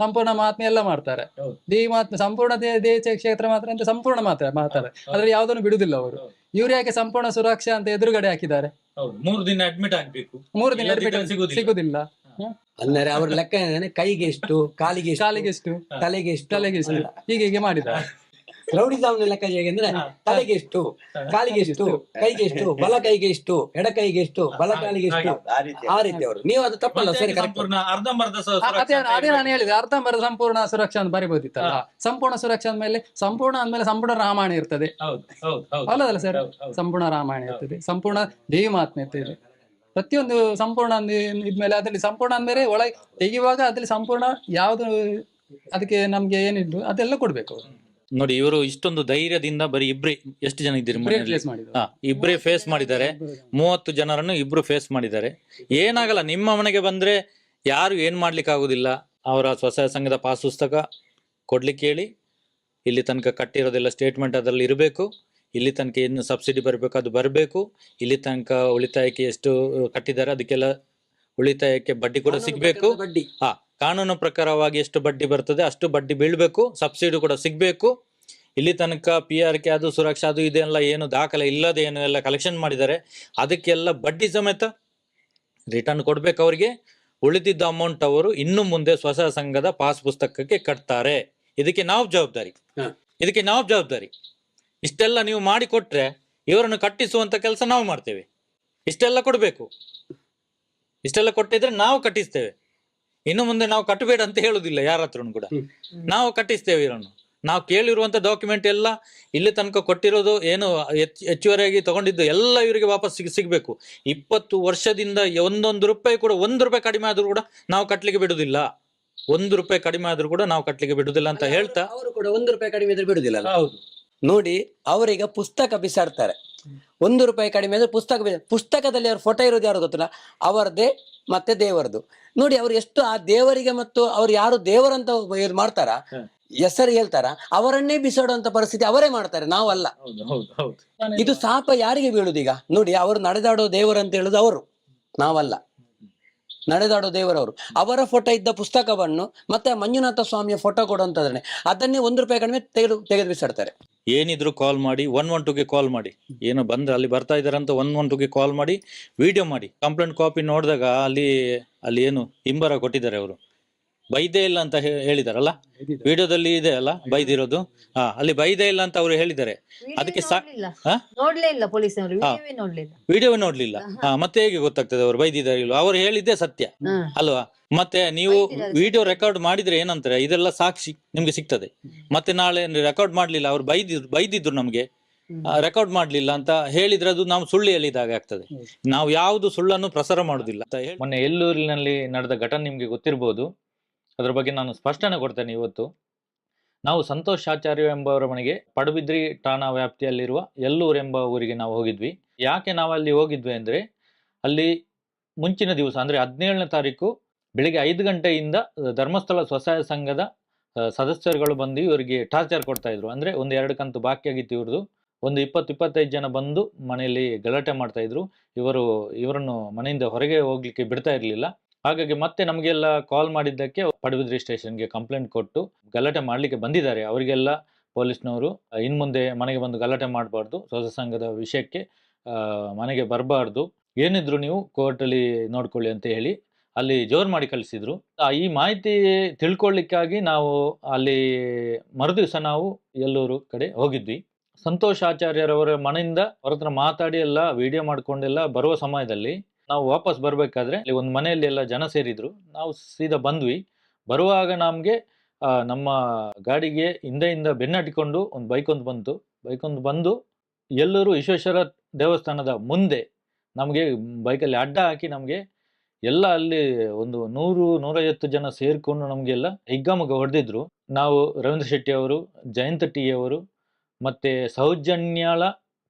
ಸಂಪೂರ್ಣ ಮಾತ್ಮೆ ಎಲ್ಲ ಮಾಡ್ತಾರೆ. ಸಂಪೂರ್ಣ ದೇಶ ಕ್ಷೇತ್ರ ಮಾತ್ರ ಅಂತ ಸಂಪೂರ್ಣ ಮಾತಾರೆ. ಅದ್ರಲ್ಲಿ ಯಾವ್ದನ್ನು ಬಿಡುದಿಲ್ಲ ಅವರು. ಇವ್ರು ಯಾಕೆ ಸಂಪೂರ್ಣ ಸುರಕ್ಷಾ ಅಂತ ಎದುರುಗಡೆ ಹಾಕಿದ್ದಾರೆ? 3 ದಿನ ಅಡ್ಮಿಟ್ ಆಗ್ಬೇಕು, 3 ದಿನ ಅಡ್ಮಿಟ್ ಸಿಗುದಿಲ್ಲ. ಅಂದ್ರೆ ಅವ್ರ ಲೆಕ್ಕ ಏನೇನೆ, ಕೈಗೆ ಎಷ್ಟು, ಕಾಲಿಗೆ ಎಷ್ಟು, ತಲೆಗೆ ಎಷ್ಟು ಹೀಗೆ ಮಾಡಿದ್ದಾರೆ. ರೌಡಿಸಂ ಲೆಕ್ಕ ಹೇಗೆ ಅಂದ್ರೆ ತಲೆಗೆ ಎಷ್ಟು, ಕಾಲಿಗೆ ಎಷ್ಟು, ಕೈಗೆ ಎಷ್ಟು, ಬಲ ಕೈಗೆ ಎಷ್ಟು, ಎಡ ಕೈಗೆ ಎಷ್ಟು, ಬಲ ಕಾಲಿಗೆ ಎಷ್ಟು, ಆ ರೀತಿ ಅವರು. ನೀವು ಅದು ತಪ್ಪಲ್ಲ ಸರಿ. ಅದೇ ನಾನು ಹೇಳಿದೆ, ಅರ್ಧಂಬರ್ಧ ಸಂಪೂರ್ಣ ಸುರಕ್ಷಾ ಅಂತ ಬರಿಬೋದಿತ್ತಲ್ಲ. ಸಂಪೂರ್ಣ ಸುರಕ್ಷಾ ಅಂದ್ಮೇಲೆ ಸಂಪೂರ್ಣ ರಾಮಾಯಣ ಇರ್ತದೆ, ಅಲ್ಲದಲ್ಲ ಸರ್? ಸಂಪೂರ್ಣ ರಾಮಾಯಣ ಇರ್ತದೆ, ಸಂಪೂರ್ಣ ದೇವಿ ಮಾತ್ಮೆ ಇರ್ತದೆ. ಪ್ರತಿಯೊಂದು ಸಂಪೂರ್ಣ ಇದ್ಮೇಲೆ ಅದ್ರಲ್ಲಿ ಸಂಪೂರ್ಣ ಅಂದ್ಮೇಲೆ ಒಳಗೆ ತೆಗೆಯುವಾಗ ಅದ್ರಲ್ಲಿ ಸಂಪೂರ್ಣ ಯಾವ್ದು ಅದಕ್ಕೆ ನಮ್ಗೆ ಏನಿದ್ರು ಅದೆಲ್ಲ ಕೊಡ್ಬೇಕು ಅವರು. ನೋಡಿ, ಇವರು ಇಷ್ಟೊಂದು ಧೈರ್ಯದಿಂದ ಬರೀ ಇಬ್ರೇ, ಎಷ್ಟು ಜನ ಇದ್ದೀರಿ? ಇಬ್ರೇ ಫೇಸ್ ಮಾಡಿದ್ದಾರೆ. 30 ಜನರನ್ನು ಇಬ್ರು ಫೇಸ್ ಮಾಡಿದ್ದಾರೆ. ಏನಾಗಲ್ಲ, ನಿಮ್ಮ ಮನೆಗೆ ಬಂದ್ರೆ ಯಾರು ಏನ್ ಮಾಡ್ಲಿಕ್ಕೆ ಆಗುದಿಲ್ಲ. ಅವರ ಸ್ವಸಹಾಯ ಸಂಘದ ಪಾಸ್ ಪುಸ್ತಕ ಕೊಡ್ಲಿಕ್ಕೆ ಹೇಳಿ, ಇಲ್ಲಿ ತನಕ ಕಟ್ಟಿರೋದೆಲ್ಲ ಸ್ಟೇಟ್ಮೆಂಟ್ ಅದರಲ್ಲಿ ಇರಬೇಕು. ಇಲ್ಲಿ ತನಕ ಏನು ಸಬ್ಸಿಡಿ ಬರಬೇಕು ಅದು ಬರಬೇಕು. ಇಲ್ಲಿ ತನಕ ಉಳಿತಾಯಕ್ಕೆ ಎಷ್ಟು ಕಟ್ಟಿದ್ದಾರೆ ಅದಕ್ಕೆಲ್ಲ ಉಳಿತಾಯಕ್ಕೆ ಬಡ್ಡಿ ಕೂಡ ಸಿಗ್ಬೇಕು. ಕಾನೂನು ಪ್ರಕಾರವಾಗಿ ಎಷ್ಟು ಬಡ್ಡಿ ಬರ್ತದೆ ಅಷ್ಟು ಬಡ್ಡಿ ಬೀಳ್ಬೇಕು. ಸಬ್ಸಿಡಿ ಕೂಡ ಸಿಗ್ಬೇಕು. ಇಲ್ಲಿ ತನಕ PRK ಅದು ಸುರಕ್ಷಾ ಅದು ಇದೆಲ್ಲ ಏನು ದಾಖಲೆ ಇಲ್ಲದೆ ಏನು ಎಲ್ಲ ಕಲೆಕ್ಷನ್ ಮಾಡಿದ್ದಾರೆ, ಅದಕ್ಕೆಲ್ಲ ಬಡ್ಡಿ ಸಮೇತ ರಿಟರ್ನ್ ಕೊಡ್ಬೇಕು ಅವರಿಗೆ. ಉಳಿದಿದ್ದ ಅಮೌಂಟ್ ಅವರು ಇನ್ನು ಮುಂದೆ ಸ್ವಸಹಾಯ ಸಂಘದ ಪಾಸ್ ಪುಸ್ತಕಕ್ಕೆ ಕಟ್ತಾರೆ. ಇದಕ್ಕೆ ನಾವು ಜವಾಬ್ದಾರಿ. ಇಷ್ಟೆಲ್ಲ ನೀವು ಮಾಡಿ ಕೊಟ್ರೆ ಇವರನ್ನು ಕಟ್ಟಿಸುವಂತ ಕೆಲಸ ನಾವು ಮಾಡ್ತೇವೆ. ಇಷ್ಟೆಲ್ಲ ಕೊಡ್ಬೇಕು. ಇಷ್ಟೆಲ್ಲ ಕೊಟ್ಟಿದ್ರೆ ನಾವು ಕಟ್ಟಿಸ್ತೇವೆ. ಇನ್ನು ಮುಂದೆ ನಾವು ಕಟ್ಟಬೇಡ ಅಂತ ಹೇಳುದಿಲ್ಲ ಯಾರ ಹತ್ರನು ಕೂಡ. ನಾವು ಕಟ್ಟಿಸ್ತೇವೆ ಇವರನ್ನು. ನಾವು ಕೇಳಿರುವಂತ ಡಾಕ್ಯುಮೆಂಟ್ ಎಲ್ಲ ಇಲ್ಲಿ ತನಕ ಕೊಟ್ಟಿರೋದು ಏನು ಹೆಚ್ಚುವರಿಯಾಗಿ ತಗೊಂಡಿದ್ದು ಎಲ್ಲ ಇವರಿಗೆ ವಾಪಸ್ ಸಿಗ್ಬೇಕು. 20 ವರ್ಷದಿಂದ ಒಂದೊಂದು ರೂಪಾಯಿ ಕೂಡ 1 ರೂಪಾಯಿ ಕಡಿಮೆ ಆದ್ರೂ ಕೂಡ ನಾವು ಕಟ್ಲಿಕ್ಕೆ ಬಿಡುದಿಲ್ಲ. 1 ರೂಪಾಯಿ ಕಡಿಮೆ ಆದ್ರೂ ಕೂಡ ನಾವು ಕಟ್ಲಿಕ್ಕೆ ಬಿಡುದಿಲ್ಲ ಅಂತ ಹೇಳ್ತಾ ಅವರು ಕೂಡ 1 ರೂಪಾಯಿ ಕಡಿಮೆ ಆದ್ರೂ ಬಿಡುದಿಲ್ಲ. ಹೌದು ನೋಡಿ, ಅವರೀಗ ಪುಸ್ತಕ ಬಿಸಾಡ್ತಾರೆ. 1 ರೂಪಾಯಿ ಕಡಿಮೆ ಅಂದ್ರೆ ಪುಸ್ತಕದಲ್ಲಿ ಅವ್ರ ಫೋಟೋ ಇರೋದು ಯಾರು ಗೊತ್ತಿಲ್ಲ, ಅವರದೇ ಮತ್ತೆ ದೇವರದು. ನೋಡಿ ಅವ್ರು ಎಷ್ಟು ಆ ದೇವರಿಗೆ ಮತ್ತು ಅವ್ರು ಯಾರು ದೇವರಂತ ಮಾಡ್ತಾರ, ಹೆಸರು ಹೇಳ್ತಾರ, ಅವರನ್ನೇ ಬಿಸಾಡುವಂತ ಪರಿಸ್ಥಿತಿ ಅವರೇ ಮಾಡ್ತಾರೆ, ನಾವಲ್ಲ. ಇದು ಶಾಪ ಯಾರಿಗೆ ಬೀಳುದೀಗ? ನೋಡಿ, ಅವರು ನಡೆದಾಡೋ ದೇವರು ಅಂತ ಹೇಳುದು ಅವರು, ನಾವಲ್ಲ. ನಡೆದಾಡೋ ದೇವರವರು. ಅವರ ಫೋಟೋ ಇದ್ದ ಪುಸ್ತಕವನ್ನು ಮತ್ತೆ ಮಂಜುನಾಥ ಸ್ವಾಮಿಯ ಫೋಟೋ ಕೊಡುವಂತದ್ರೆ ಅದನ್ನೇ 1 ರೂಪಾಯಿ ಕಡಿಮೆ ತೆಗೆದು ಬಿಸಾಡ್ತಾರೆ. ಏನಿದ್ರು ಕಾಲ್ ಮಾಡಿ, 112ಗೆ ಕಾಲ್ ಮಾಡಿ. ಏನೋ ಬಂದ್ರೆ ಅಲ್ಲಿ ಬರ್ತಾ ಇದಾರೆ ಅಂತ 112ಗೆ ಕಾಲ್ ಮಾಡಿ, ವಿಡಿಯೋ ಮಾಡಿ. ಕಂಪ್ಲೇಂಟ್ ಕಾಪಿ ನೋಡಿದಾಗ ಅಲ್ಲಿ ಏನು ಹಿಂಬರ ಕೊಟ್ಟಿದ್ದಾರೆ ಅವರು. ಬೈದೇ ಇಲ್ಲ ಅಂತ ಹೇಳಿದಾರಲ್ಲ, ವಿಡಿಯೋದಲ್ಲಿ ಇದೆ ಅಲ್ಲ ಬೈದಿರೋದು. ಅಲ್ಲಿ ಬೈದೇ ಇಲ್ಲ ಅಂತ ಅವರು ಹೇಳಿದ್ದಾರೆ. ಅದಕ್ಕೆ ನೋಡ್ಲೇ ಇಲ್ಲ ಪೊಲೀಸರು, ವಿಡಿಯೋವೇ ನೋಡ್ಲಿಲ್ಲ. ಮತ್ತೆ ಹೇಗೆ ಗೊತ್ತಾಗ್ತದೆ ಅವರು ಬೈದಿದ್ದಾರೆ ಇಲ್ವಾ? ಅವರು ಹೇಳಿದ್ದೇ ಸತ್ಯ ಅಲ್ವಾ? ಮತ್ತೆ ನೀವು ವಿಡಿಯೋ ರೆಕಾರ್ಡ್ ಮಾಡಿದ್ರೆ ಏನಂತಾರೆ, ಇದೆಲ್ಲ ಸಾಕ್ಷಿ ನಿಮ್ಗೆ ಸಿಗ್ತದೆ. ಮತ್ತೆ ನಾಳೆ ರೆಕಾರ್ಡ್ ಮಾಡ್ಲಿಲ್ಲ, ಅವ್ರು ಬೈದಿದ್ರು ನಮ್ಗೆ, ರೆಕಾರ್ಡ್ ಮಾಡ್ಲಿಲ್ಲ ಅಂತ ಹೇಳಿದ್ರೆ ಅದು ನಾವು ಸುಳ್ಳು ಹೇಳಿದಾಗ ಆಗ್ತದೆ. ನಾವು ಯಾವ್ದು ಸುಳ್ಳನ್ನು ಪ್ರಸಾರ ಮಾಡುದಿಲ್ಲ. ಮೊನ್ನೆ ಎಲ್ಲೂರಿನಲ್ಲಿ ನಡೆದ ಘಟನೆ ನಿಮ್ಗೆ ಗೊತ್ತಿರ್ಬೋದು. ಅದ್ರ ಬಗ್ಗೆ ನಾನು ಸ್ಪಷ್ಟನೆ ಕೊಡ್ತೇನೆ. ಇವತ್ತು ನಾವು ಸಂತೋಷ್ ಆಚಾರ್ಯ ಎಂಬವರ ಮನೆಗೆ ಪಡುಬಿದ್ರಿ ಠಾಣಾ ವ್ಯಾಪ್ತಿಯಲ್ಲಿರುವ ಎಲ್ಲೂರು ಎಂಬ ಊರಿಗೆ ನಾವು ಹೋಗಿದ್ವಿ. ಯಾಕೆ ನಾವು ಅಲ್ಲಿ ಹೋಗಿದ್ವಿ ಅಂದ್ರೆ, ಅಲ್ಲಿ ಮುಂಚಿನ ದಿವಸ ಅಂದ್ರೆ 17ನೇ ತಾರೀಕು ಬೆಳಿಗ್ಗೆ 5 ಗಂಟೆಯಿಂದ ಧರ್ಮಸ್ಥಳ ಸ್ವಸಹಾಯ ಸಂಘದ ಸದಸ್ಯರುಗಳು ಬಂದು ಇವರಿಗೆ ಟಾರ್ಚರ್ ಕೊಡ್ತಾ ಇದ್ರು. ಅಂದ್ರೆ ಒಂದು 2 ಕಂತು ಬಾಕಿ ಆಗಿತ್ತು ಇವ್ರದ್ದು. ಒಂದು 20-25 ಜನ ಬಂದು ಮನೆಯಲ್ಲಿ ಗಲಾಟೆ ಮಾಡ್ತಾ ಇದ್ರು. ಇವರನ್ನು ಮನೆಯಿಂದ ಹೊರಗೆ ಹೋಗ್ಲಿಕ್ಕೆ ಬಿಡ್ತಾ ಇರ್ಲಿಲ್ಲ. ಹಾಗಾಗಿ ಮತ್ತೆ ನಮಗೆಲ್ಲ ಕಾಲ್ ಮಾಡಿದ್ದಕ್ಕೆ ಪಡುಬಿದ್ರಿ ಸ್ಟೇಷನ್ಗೆ ಕಂಪ್ಲೇಂಟ್ ಕೊಟ್ಟು ಗಲಾಟೆ ಮಾಡ್ಲಿಕ್ಕೆ ಬಂದಿದ್ದಾರೆ. ಅವರಿಗೆಲ್ಲ ಪೊಲೀಸ್ನವರು ಇನ್ ಮುಂದೆ ಮನೆಗೆ ಬಂದು ಗಲಾಟೆ ಮಾಡಬಾರ್ದು, ಸ್ವಸಹಾಯ ಸಂಘದ ವಿಷಯಕ್ಕೆ ಮನೆಗೆ ಬರಬಾರ್ದು, ಏನಿದ್ರು ನೀವು ಕೋರ್ಟಲ್ಲಿ ನೋಡ್ಕೊಳ್ಳಿ ಅಂತ ಹೇಳಿ ಅಲ್ಲಿ ಜೋರು ಮಾಡಿ ಕಳಿಸಿದ್ರು. ಈ ಮಾಹಿತಿ ತಿಳ್ಕೊಳ್ಳಿಕ್ಕಾಗಿ ನಾವು ಅಲ್ಲಿ ಮರುದಿವಸ ನಾವು ಎಲ್ಲೂರು ಕಡೆ ಹೋಗಿದ್ವಿ. ಸಂತೋಷ್ ಆಚಾರ್ಯರವರ ಮನೆಯಿಂದ ಅವ್ರ ಹತ್ರ ಮಾತಾಡಿ ಎಲ್ಲ ವಿಡಿಯೋ ಮಾಡ್ಕೊಂಡೆಲ್ಲ ಬರುವ ಸಮಯದಲ್ಲಿ ನಾವು ವಾಪಸ್ ಬರ್ಬೇಕಾದ್ರೆ ಅಲ್ಲಿ ಒಂದು ಮನೆಯಲ್ಲಿ ಎಲ್ಲ ಜನ ಸೇರಿದ್ರು. ನಾವು ಸೀದಾ ಬಂದ್ವಿ. ಬರುವಾಗ ನಮ್ಗೆ ನಮ್ಮ ಗಾಡಿಗೆ ಹಿಂದೆಯಿಂದ ಬೆನ್ನಟ್ಟಿಕೊಂಡು ಒಂದು ಬೈಕ್ ಒಂದು ಬಂದು ಎಲ್ಲೂರು ವಿಶ್ವೇಶ್ವರ ದೇವಸ್ಥಾನದ ಮುಂದೆ ನಮಗೆ ಬೈಕಲ್ಲಿ ಅಡ್ಡ ಹಾಕಿ ನಮಗೆ ಎಲ್ಲ ಅಲ್ಲಿ ಒಂದು 100-150 ಜನ ಸೇರ್ಕೊಂಡು ನಮಗೆಲ್ಲ ಹಿಗ್ಗಾಮುಗ್ಗ ಹೊಡೆದಿದ್ರು. ನಾವು ರವೀಂದ್ರ ಶೆಟ್ಟಿ ಅವರು, ಜಯಂತ ಟಿ ಅವರು, ಮತ್ತೆ ಸೌಜನ್ಯಾಳ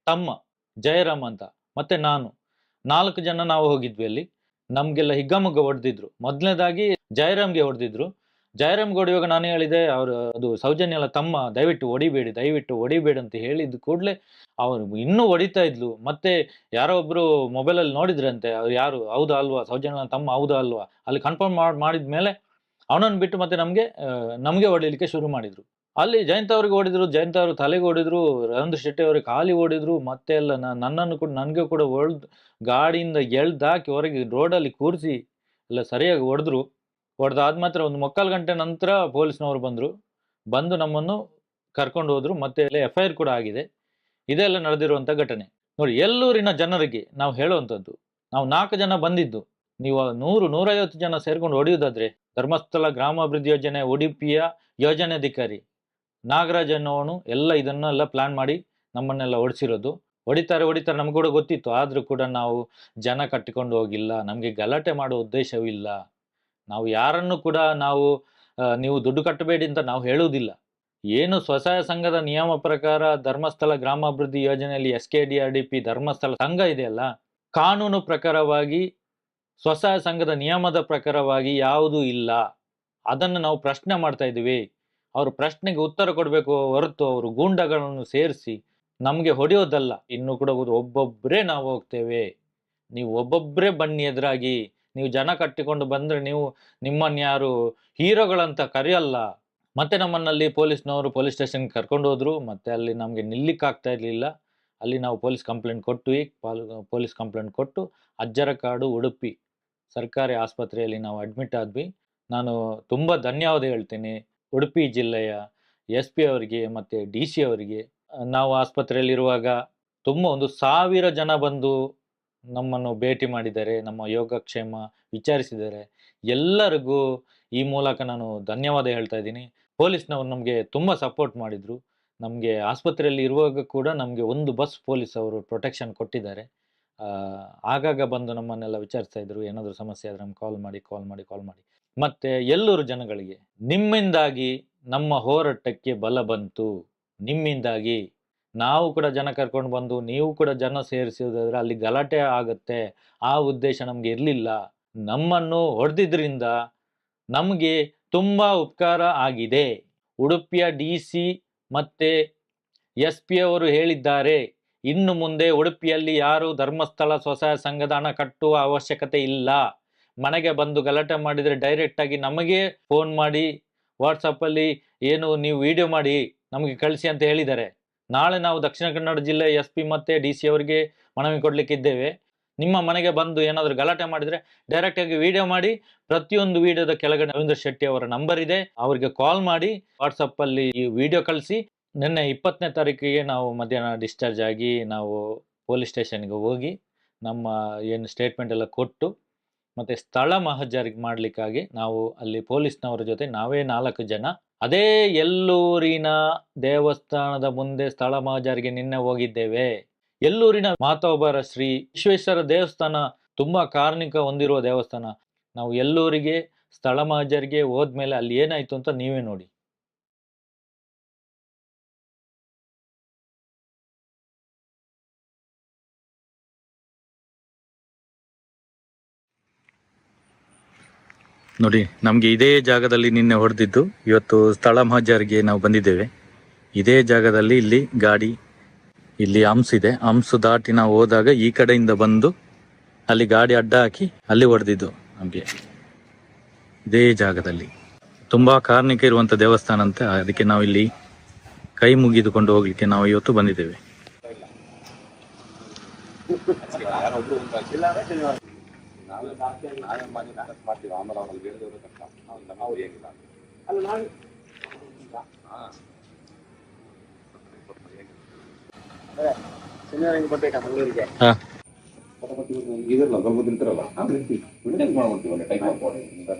ತಮ್ಮ ಜಯರಾಮ್ ಅಂತ, ಮತ್ತೆ ನಾನು 4 ಜನ ನಾವು ಹೋಗಿದ್ವಿ ಅಲ್ಲಿ. ನಮ್ಗೆಲ್ಲ ಹಿಗ್ಗಾಮುಗ್ಗ ಹೊಡೆದಿದ್ರು. ಮೊದಲನೇದಾಗಿ ಜಯರಾಮ್ಗೆ ಹೊಡೆದಿದ್ರು. ಜಯರಾಮ್ಗೆ ಹೊಡೆಯುವಾಗ ನಾನು ಹೇಳಿದೆ, ಅದು ಸೌಜನ್ಯಾಳ ತಮ್ಮ ದಯವಿಟ್ಟು ಹೊಡಿಬೇಡಿ ಅಂತ ಹೇಳಿದ ಕೂಡಲೇ ಅವರು ಇನ್ನೂ ಹೊಡಿತಾ ಇದ್ಲು. ಮತ್ತೆ ಯಾರೋ ಒಬ್ರು ಮೊಬೈಲಲ್ಲಿ ನೋಡಿದ್ರಂತೆ, ಅವ್ರು ಯಾರು ಹೌದಾ ಅಲ್ವಾ, ಸೌಜನ್ಯಾಳ ತಮ್ಮ ಹೌದಾ ಅಲ್ವಾ, ಅಲ್ಲಿ ಕನ್ಫರ್ಮ್ ಮಾಡಿದ ಮೇಲೆ ಅವನನ್ನು ಬಿಟ್ಟು ಮತ್ತೆ ನಮಗೆ ಹೊಡಿಲಿಕ್ಕೆ ಶುರು ಮಾಡಿದ್ರು. ಅಲ್ಲಿ ಜಯಂತ್ ಅವ್ರಿಗೆ ಹೊಡಿದ್ರು, ಜಯಂತ್ ಅವರು ತಲೆಗೆ ಹೊಡಿದ್ರು, ರವೀಂದ್ರ ಶೆಟ್ಟಿ ಅವ್ರಿಗೆ ಕಾಲಿ ಹೊಡಿದ್ರು, ಮತ್ತೆ ಎಲ್ಲ ನನಗೆ ಕೂಡ ಗಾಡಿಯಿಂದ ಎಳ್ದಾಕಿ ಹೊರಗೆ ರೋಡಲ್ಲಿ ಕೂರಿಸಿ ಎಲ್ಲ ಸರಿಯಾಗಿ ಹೊಡೆದಾದ ಮಾತ್ರ ಒಂದು 3/4 ಗಂಟೆ ನಂತರ ಪೊಲೀಸ್ನವರು ಬಂದು ನಮ್ಮನ್ನು ಕರ್ಕೊಂಡು ಹೋದ್ರು. ಮತ್ತೆ FIR ಕೂಡ ಆಗಿದೆ. ಇದೆಲ್ಲ ನಡೆದಿರುವಂಥ ಘಟನೆ. ನೋಡಿ, ಎಲ್ಲೂರಿನ ಜನರಿಗೆ ನಾವು ಹೇಳುವಂಥದ್ದು, ನಾವು 4 ಜನ ಬಂದಿದ್ದು, ನೀವು 100-150 ಜನ ಸೇರ್ಕೊಂಡು ಹೊಡೆಯುವುದಾದ್ರೆ ಧರ್ಮಸ್ಥಳ ಗ್ರಾಮಾಭಿವೃದ್ಧಿ ಯೋಜನೆ ಉಡುಪಿಯ ಯೋಜನಾಧಿಕಾರಿ ನಾಗರಾಜ್ ಅನ್ನೋವನು ಇದನ್ನೆಲ್ಲ ಪ್ಲಾನ್ ಮಾಡಿ ನಮ್ಮನ್ನೆಲ್ಲ ಹೊಡಿಸಿರೋದು. ಹೊಡಿತಾರೆ ನಮ್ಗೆ ಕೂಡ ಗೊತ್ತಿತ್ತು. ಆದ್ರೂ ಕೂಡ ನಾವು ಜನ ಕಟ್ಟಿಕೊಂಡು ಹೋಗಿಲ್ಲ. ನಮಗೆ ಗಲಾಟೆ ಮಾಡುವ ಉದ್ದೇಶವಿಲ್ಲ. ನಾವು ಯಾರನ್ನು ಕೂಡ ನೀವು ದುಡ್ಡು ಕಟ್ಟಬೇಡಿ ಅಂತ ನಾವು ಹೇಳುವುದಿಲ್ಲ. ಏನು ಸ್ವಸಹಾಯ ಸಂಘದ ನಿಯಮ ಪ್ರಕಾರ ಧರ್ಮಸ್ಥಳ ಗ್ರಾಮಾಭಿವೃದ್ಧಿ ಯೋಜನೆಯಲ್ಲಿ SKDRDP ಧರ್ಮಸ್ಥಳ ಸಂಘ ಇದೆಯಲ್ಲ, ಕಾನೂನು ಪ್ರಕಾರವಾಗಿ ಸ್ವಸಹಾಯ ಸಂಘದ ನಿಯಮದ ಪ್ರಕಾರವಾಗಿ ಯಾವುದೂ ಇಲ್ಲ. ಅದನ್ನು ನಾವು ಪ್ರಶ್ನೆ ಮಾಡ್ತಾ ಇದ್ದೀವಿ. ಅವ್ರ ಪ್ರಶ್ನೆಗೆ ಉತ್ತರ ಕೊಡಬೇಕು ಹೊರತು ಅವರು ಗೂಂಡಗಳನ್ನು ಸೇರಿಸಿ ನಮಗೆ ಹೊಡೆಯೋದಲ್ಲ. ಇನ್ನು ಕೂಡ ಒಬ್ಬೊಬ್ಬರೇ ನಾವು ಹೋಗ್ತೇವೆ, ನೀವು ಒಬ್ಬೊಬ್ಬರೇ ಬನ್ನಿ ಎದುರಾಗಿ. ನೀವು ಜನ ಕಟ್ಟಿಕೊಂಡು ಬಂದರೆ ನಿಮ್ಮನ್ನು ಯಾರು ಹೀರೋಗಳಂತ ಕರೆಯಲ್ಲ. ಮತ್ತೆ ನಮ್ಮನ್ನಲ್ಲಿ ಪೊಲೀಸ್ನವರು ಪೊಲೀಸ್ ಸ್ಟೇಷನ್ಗೆ ಕರ್ಕೊಂಡು ಹೋದ್ರು. ಮತ್ತೆ ಅಲ್ಲಿ ನಮಗೆ ನಿಲ್ಲಿಕ್ಕಾಗ್ತಾ ಇರಲಿಲ್ಲ. ಅಲ್ಲಿ ನಾವು ಪೊಲೀಸ್ ಕಂಪ್ಲೇಂಟ್ ಕೊಟ್ಟು ಅಜ್ಜರಕಾಡು ಉಡುಪಿ ಸರ್ಕಾರಿ ಆಸ್ಪತ್ರೆಯಲ್ಲಿ ನಾವು ಅಡ್ಮಿಟ್ ಆದ್ವಿ. ನಾನು ತುಂಬ ಧನ್ಯವಾದ ಹೇಳ್ತೀನಿ ಉಡುಪಿ ಜಿಲ್ಲೆಯ SP ಅವರಿಗೆ ಮತ್ತು DC ಅವರಿಗೆ. ನಾವು ಆಸ್ಪತ್ರೆಯಲ್ಲಿರುವಾಗ ತುಂಬ 1,000 ಜನ ಬಂದು ನಮ್ಮನ್ನು ಭೇಟಿ ಮಾಡಿದ್ದಾರೆ, ನಮ್ಮ ಯೋಗಕ್ಷೇಮ ವಿಚಾರಿಸಿದ್ದಾರೆ. ಎಲ್ಲರಿಗೂ ಈ ಮೂಲಕ ನಾನು ಧನ್ಯವಾದ ಹೇಳ್ತಾ ಇದ್ದೀನಿ. ಪೊಲೀಸ್ನವರು ನಮಗೆ ತುಂಬ ಸಪೋರ್ಟ್ ಮಾಡಿದರು. ನಮಗೆ ಆಸ್ಪತ್ರೆಯಲ್ಲಿ ಇರುವಾಗ ಕೂಡ ನಮಗೆ ಒಂದು ಬಸ್ ಪೊಲೀಸ್ ಅವರು ಪ್ರೊಟೆಕ್ಷನ್ ಕೊಟ್ಟಿದ್ದಾರೆ. ಆಗಾಗ ಬಂದು ನಮ್ಮನ್ನೆಲ್ಲ ವಿಚಾರಿಸ್ತಾ ಇದ್ರು, ಏನಾದರೂ ಸಮಸ್ಯೆ ಆದರೆ ನಮ್ಗೆ ಕಾಲ್ ಮಾಡಿ. ಮತ್ತೆ ಎಲ್ಲೂರು ಜನಗಳಿಗೆ ನಿಮ್ಮಿಂದಾಗಿ ನಮ್ಮ ಹೋರಾಟಕ್ಕೆ ಬಲ ಬಂತು. ನಿಮ್ಮಿಂದಾಗಿ ನಾವು ಕೂಡ ಜನ ಕರ್ಕೊಂಡು ಬಂದು ನೀವು ಕೂಡ ಜನ ಸೇರಿಸಿದ್ರೆ ಅಲ್ಲಿ ಗಲಾಟೆ ಆಗುತ್ತೆ. ಆ ಉದ್ದೇಶ ನಮ್ಗೆ ಇರಲಿಲ್ಲ. ನಮ್ಮನ್ನು ಹೊಡೆದಿದ್ರಿಂದ ನಮಗೆ ತುಂಬ ಉಪಕಾರ ಆಗಿದೆ. ಉಡುಪಿಯ DC ಮತ್ತೆ SP ಅವರು ಹೇಳಿದ್ದಾರೆ, ಇನ್ನು ಮುಂದೆ ಉಡುಪಿಯಲ್ಲಿ ಯಾರು ಧರ್ಮಸ್ಥಳ ಸ್ವಸಹಾಯ ಸಂಘದ ಹಣ ಕಟ್ಟುವ ಅವಶ್ಯಕತೆ ಇಲ್ಲ. ಮನೆಗೆ ಬಂದು ಗಲಾಟೆ ಮಾಡಿದರೆ ಡೈರೆಕ್ಟಾಗಿ ನಮಗೆ ಫೋನ್ ಮಾಡಿ ವಾಟ್ಸಪ್ಪಲ್ಲಿ ನೀವು ವಿಡಿಯೋ ಮಾಡಿ ನಮಗೆ ಕಳಿಸಿ ಅಂತ ಹೇಳಿದ್ದಾರೆ. ನಾಳೆ ನಾವು ದಕ್ಷಿಣ ಕನ್ನಡ ಜಿಲ್ಲೆ SP ಮತ್ತು DC ಅವರಿಗೆ ಮನವಿ ಕೊಡಲಿಕ್ಕಿದ್ದೇವೆ. ನಿಮ್ಮ ಮನೆಗೆ ಬಂದು ಏನಾದರೂ ಗಲಾಟೆ ಮಾಡಿದರೆ ಡೈರೆಕ್ಟಾಗಿ ವಿಡಿಯೋ ಮಾಡಿ, ಪ್ರತಿಯೊಂದು ವಿಡಿಯೋದ ಕೆಳಗಡೆ ರವೀಂದ್ರ ಶೆಟ್ಟಿ ಅವರ ನಂಬರ್ ಇದೆ, ಅವರಿಗೆ ಕಾಲ್ ಮಾಡಿ ವಾಟ್ಸಪ್ಪಲ್ಲಿ ಈ ವಿಡಿಯೋ ಕಳಿಸಿ. ನಿನ್ನೆ 20ನೇ ತಾರೀಕಿಗೆ ನಾವು ಮಧ್ಯಾಹ್ನ ಡಿಸ್ಚಾರ್ಜ್ ಆಗಿ ನಾವು ಪೊಲೀಸ್ ಸ್ಟೇಷನ್ಗೆ ಹೋಗಿ ನಮ್ಮ ಏನು ಸ್ಟೇಟ್ಮೆಂಟ್ ಎಲ್ಲ ಕೊಟ್ಟು ಮತ್ತು ಸ್ಥಳ ಮಹಜರಿಗೆ ಮಾಡಲಿಕ್ಕಾಗಿ ನಾವು ಅಲ್ಲಿ ಪೊಲೀಸ್ನವರ ಜೊತೆ ನಾವೇ 4 ಜನ ಅದೇ ಎಲ್ಲೂರಿನ ದೇವಸ್ಥಾನದ ಮುಂದೆ ಸ್ಥಳ ಮಹಜರಿಗೆ ನಿನ್ನೆ ಹೋಗಿದ್ದೇವೆ. ಎಲ್ಲೂರಿನ ಮಾತೋಬರ ಶ್ರೀ ವಿಶ್ವೇಶ್ವರ ದೇವಸ್ಥಾನ ತುಂಬ ಕಾರ್ಣಿಕ ಹೊಂದಿರುವ ದೇವಸ್ಥಾನ. ನಾವು ಎಲ್ಲೂರಿಗೆ ಸ್ಥಳ ಮಹಜರಿಗೆ ಹೋದ್ಮೇಲೆ ಅಲ್ಲಿ ಏನಾಯ್ತು ಅಂತ ನೀವೇ ನೋಡಿ. ನೋಡಿ, ನಮಗೆ ಇದೇ ಜಾಗದಲ್ಲಿ ನಿನ್ನೆ ಹೊಡೆದಿದ್ದು. ಇವತ್ತು ಸ್ಥಳ ಮಹಜರಿಗೆ ನಾವು ಬಂದಿದ್ದೇವೆ. ಇದೇ ಜಾಗದಲ್ಲಿ ಇಲ್ಲಿ ಗಾಡಿ, ಇಲ್ಲಿ ಹಂಪ್ಸ್ ಇದೆ. ಹಂಪ್ಸ್ ದಾಟಿ ನಾವು ಹೋದಾಗ ಈ ಕಡೆಯಿಂದ ಬಂದು ಅಲ್ಲಿ ಗಾಡಿ ಅಡ್ಡ ಹಾಕಿ ಅಲ್ಲಿ ಹೊಡೆದಿದ್ದು ನಮಗೆ. ಇದೇ ಜಾಗದಲ್ಲಿ ತುಂಬಾ ಕಾರ್ಣಿಕ ಇರುವಂತ ದೇವಸ್ಥಾನ ಅಂತ, ಅದಕ್ಕೆ ನಾವು ಇಲ್ಲಿ ಕೈ ಮುಗಿದುಕೊಂಡು ಹೋಗ್ಲಿಕ್ಕೆ ನಾವು ಇವತ್ತು ಬಂದಿದ್ದೇವೆ. ಹಾ, ಇದೆಲ್ಲ ಸ್ವಲ್ಪ ತಿಂತಾರಲ್ಲ ಮಾಡ್ಬಿಡ್ತೀವಿ. ಟೈಪ್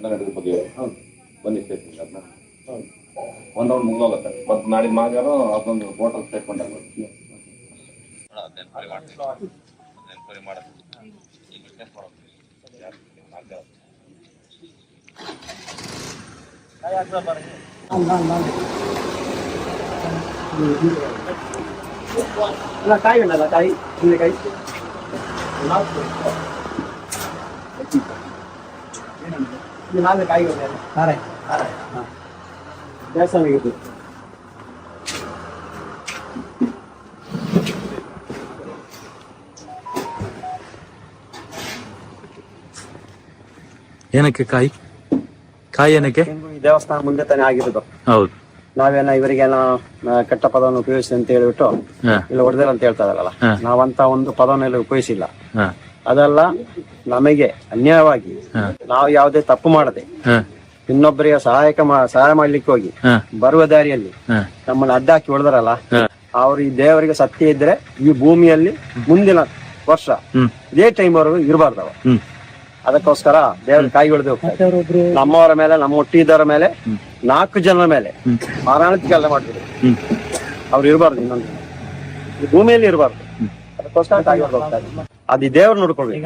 ನಡೆದ ಬಗ್ಗೆ ಬನ್ನಿ ಸ್ಟೇಟ್ಮೆಂಟ್ ಅದನ್ನ ಒಂದು ರೌಂಡ್ ಮುಗಿದೋಗುತ್ತೆ. ಮತ್ತು ನಾಳೆ ಮಾಗಾರು ಅದೊಂದು ಹೋಟೆಲ್ ಸ್ಟೇಟ್ಮೆಂಟ್ ಆಗುತ್ತೆ. ಕಾಯಿ ಉಂಟಲ್ಲ, ಕಾಯಿ ಕಾಯಿ ನಾಲ್ಕು ಕಾಯಿ ದೇವಸ್ಥಾನಕ್ಕೆ ಏನಕ್ಕೆ ಕಾಯಿ ಏನಕ್ಕೆ? ಈ ದೇವಸ್ಥಾನ ಮುಂದೆ ತಾನೇ ಆಗಿರೋದು. ಹೌದು, ನಾವೇನ ಇವರಿಗೇನೋ ಕೆಟ್ಟ ಪದವನ್ನು ಉಪಯೋಗಿಸಿ ಅಂತ ಹೇಳಿಬಿಟ್ಟು ಇಲ್ಲ ಹೊಡೆದಿಲ್ಲ ಅಂತ ಹೇಳ್ತಾ ಇದಾರಲ್ಲ, ನಾವಂತ ಒಂದು ಪದವನ್ನು ಉಪಯೋಗಿಸಿಲ್ಲ. ಅದೆಲ್ಲ ನಮಗೆ ಅನ್ಯಾಯವಾಗಿ ನಾವು ಯಾವುದೇ ತಪ್ಪು ಮಾಡದೆ ಇನ್ನೊಬ್ಬರಿಗೆ ಸಹಾಯ ಮಾಡ್ಲಿಕ್ಕೆ ಹೋಗಿ ಬರುವ ದಾರಿಯಲ್ಲಿ ನಮ್ಮನ್ನ ಅಡ್ಡಾಕಿ ಹೊಡೆದಾರಲ್ಲ, ಅವ್ರು ಈ ದೇವರಿಗೆ ಸತ್ಯ ಇದ್ರೆ ಈ ಭೂಮಿಯಲ್ಲಿ ಮುಂದಿನ ವರ್ಷ ಇದೇ ಟೈಮ್ ವರೆಗೂ ಇರಬಾರ್ದವ. ಅದಕ್ಕೋಸ್ಕರ ದೇವ್ರ ಕಾಯಿ ಹೊಡೆದು ಹೋಗ್ತಾರೆ. ನಮ್ಮವರ ಮೇಲೆ, ನಮ್ಮ ಹುಟ್ಟಿದವರ ಮೇಲೆ, 4 ಜನರ ಮೇಲೆ ಮಾರಣಾಂತಿಕ ಕೆಲಸ ಮಾಡ್ತಿದ್ರು. ಅವ್ರು ಇರಬಾರ್ದು, ಇನ್ನೊಂದು ಈ ಭೂಮಿಯಲ್ಲಿ ಇರಬಾರ್ದು. ಅದಕ್ಕೋಸ್ಕರ ಕಾಯಿ ಹೊಡೆದು ಹೋಗ್ತಾರೆ. ಅದು ದೇವ್ರು ನೋಡ್ಕೊಳ್ಬೇಕು.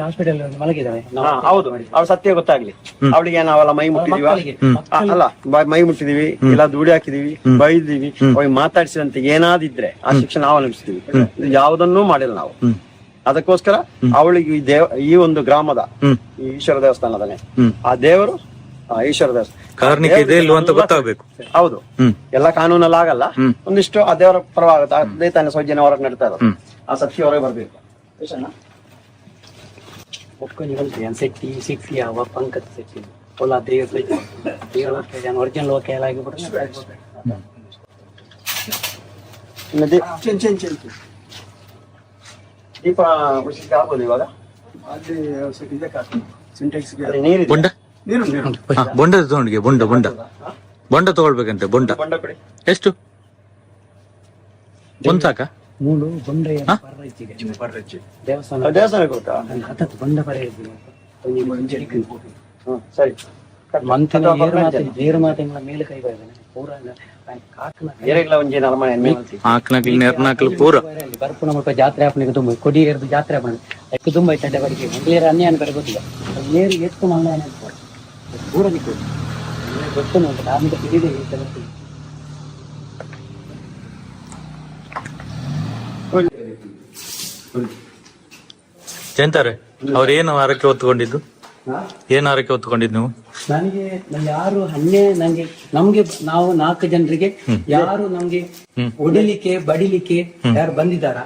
ಹೌದು, ಅವ್ರ ಸತ್ಯ ಗೊತ್ತಾಗ್ಲಿ. ಅವಳಿಗೆ ನಾವೆಲ್ಲ ಮೈ ಮುಟ್ಟಿದೀವ ಅಲ್ಲ, ಮೈ ಮುಟ್ಟಿದೀವಿ, ಇಲ್ಲ ದುಡಿ ಹಾಕಿದೀವಿ, ಬೈದಿವಿ, ಅವಾಗ ಮಾತಾಡ್ಸಿದಂತೆ ಏನಾದಿದ್ರೆ ಆ ಶಿಕ್ಷೆ ನಾವು ಅನುಭವಿಸ್ತೀವಿ. ಯಾವುದನ್ನೂ ಮಾಡಿಲ್ಲ ನಾವು. ಅದಕ್ಕೋಸ್ಕರ ಅವಳಿಗೆ ಈ ಒಂದು ಗ್ರಾಮದ ಈ ಈಶ್ವರ ದೇವಸ್ಥಾನದನೆ ಆ ದೇವರು ಈಶ್ವರ ದೇವಸ್ಥಾನ ಗೊತ್ತಾಗಬೇಕು. ಹೌದು, ಎಲ್ಲ ಕಾನೂನಲ್ಲಿ ಆಗಲ್ಲ. ಒಂದಿಷ್ಟು ಆ ದೇವರ ಪರವಾಗುತ್ತೆ. ಅದೇ ತಾನೇ ಸೌಜನ್ಯ ಹೊರಗೆ ನಡೀತಾ ಇರೋದು. ಆ ಸತ್ಯ ಹೊರಗೆ ಬರ್ಬೇಕು. ಶೆಟ್ಟಿ ಸಿಕ್ಕಿ ಅವ ಪಂಕಜ ಶೆಟ್ಟಿ ಒಳ್ಳ ಒರಿಜಿನಲ್ ಓಕೆ ಎಲ್ಲ ದೀಪ ಉಳಿಸಿಕ್ಕೆ ಆಗ್ಬೋದು ಇವಾಗ. ಬೊಂಡ ತಗೊಂಡಿಗೆ ಬೊಂಡ ತಗೊಳ್ಬೇಕಂತೆ. ಬೊಂಡ ಎಷ್ಟು? ಒಂದ್ ಸಾಕ? ದೇವಸ್ಥಾನ ಗೊತ್ತಾ? ಸರಿ, ಮೇಲೆ ಕೈ ಬರ್ಪುಣ ಮುಟ್ಟ ಜಾತ್ರೆ ಹಾಪನಿಗೆ ತುಂಬ ಕೊಡಿ ಎರ್ದು ಜಾತ್ರೆ ಹಾಪಣ ಎಕ್ಕು ತುಂಬ ಚಡ್ಡೆ ಬಡಿಕೆ ಮಂಗಳೇರ ಅನ್ಯಾಯ ಬೇರೆ ಗೊತ್ತಿಲ್ಲ. ಏರು ಎಷ್ಟು ಮಂಗಳ ಪೂರ ನಿಕ್ಕು ಗೊತ್ತು ನೋಡಿ. ಆಮೇಲೆ ತಿಳಿದೆ ಗೊತ್ತಿಲ್ಲ. ಜಯಂತಾರೆ, ಅವ್ರು ಏನು ಆರಕ್ಕೆ ಹೊತ್ಕೊಂಡಿದ್ದು? ಏನ್ ಆರಕ್ಕೆ ಹೊತ್ಕೊಂಡಿದ್ದು ನೀವು? ನನಗೆ ಯಾರು ನಮ್ಗೆ ನಾವು 4 ಜನರಿಗೆ ಯಾರು ನಮ್ಗೆ ಹೊಡಿಲಿಕ್ಕೆ ಬಡಿಲಿಕ್ಕೆ ಯಾರು ಬಂದಿದ್ದಾರ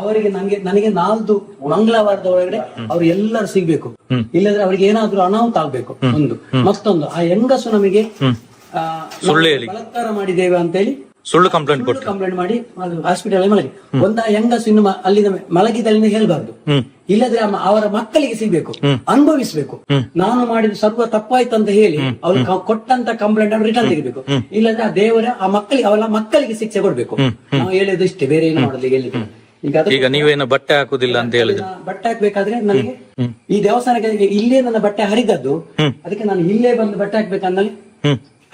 ಅವರಿಗೆ ನನಗೆ 4 ಮಂಗಳವಾರದ ಒಳಗಡೆ ಅವ್ರು ಎಲ್ಲರೂ ಸಿಗ್ಬೇಕು. ಇಲ್ಲದ್ರೆ ಅವ್ರಿಗೆ ಏನಾದ್ರೂ ಅನಾಹುತ ಆಗ್ಬೇಕು. ಒಂದು ಮತ್ತೊಂದು ಆ ಹೆಂಗಸು ನಮಗೆ ಬಲಾತ್ಕಾರ ಮಾಡಿದ್ದೇವೆ ಅಂತ ಹೇಳಿ ಸುಳ್ಳು ಕಂಪ್ಲೇಂಟ್ ಮಾಡಿ ಹಾಸ್ಪಿಟಲ್ ಮಲಗಿ ಒಂದ ಹೆಂಗಸು ಇನ್ನು ಅಲ್ಲಿಂದ ಮಲಗಿದಲ್ಲಿ ಹೇಳ್ಬಾರ್ದು. ಇಲ್ಲದ್ರೆ ಅವರ ಮಕ್ಕಳಿಗೆ ಸಿಗ್ಬೇಕು, ಅನುಭವಿಸ್ಬೇಕು. ನಾನು ಮಾಡಿದ ಸರ್ವ ತಪ್ಪಾಯ್ತು ಅಂತ ಹೇಳಿ ಅವ್ರು ಕೊಟ್ಟಂತ ಕಂಪ್ಲೇಂಟ್ ಅನ್ನು ರಿಟರ್ನ್ ತೆಗಿಬೇಕು. ಇಲ್ಲದ್ರೆ ಆ ದೇವರ ಆ ಮಕ್ಕಳಿಗೆ ಅವರ ಮಕ್ಕಳಿಗೆ ಶಿಕ್ಷೆ ಕೊಡ್ಬೇಕು. ನಾವು ಹೇಳೋದು ಇಷ್ಟೇ, ಬೇರೆ ಏನು ಮಾಡೋದು ಹೇಳಿದ್ರು. ಈಗ ನೀವೇನು ಬಟ್ಟೆ ಹಾಕುದಿಲ್ಲ ಅಂತ ಹೇಳಿದ್ರೆ ಬಟ್ಟೆ ಹಾಕ್ಬೇಕಾದ್ರೆ ನನಗೆ ಈ ದೇವಸ್ಥಾನಕ್ಕೆ ಇಲ್ಲೇ ನನ್ನ ಬಟ್ಟೆ ಹರಿದದ್ದು, ಅದಕ್ಕೆ ನಾನು ಇಲ್ಲೇ ಬಂದು ಬಟ್ಟೆ ಹಾಕ್ಬೇಕಂದಲ್ಲಿ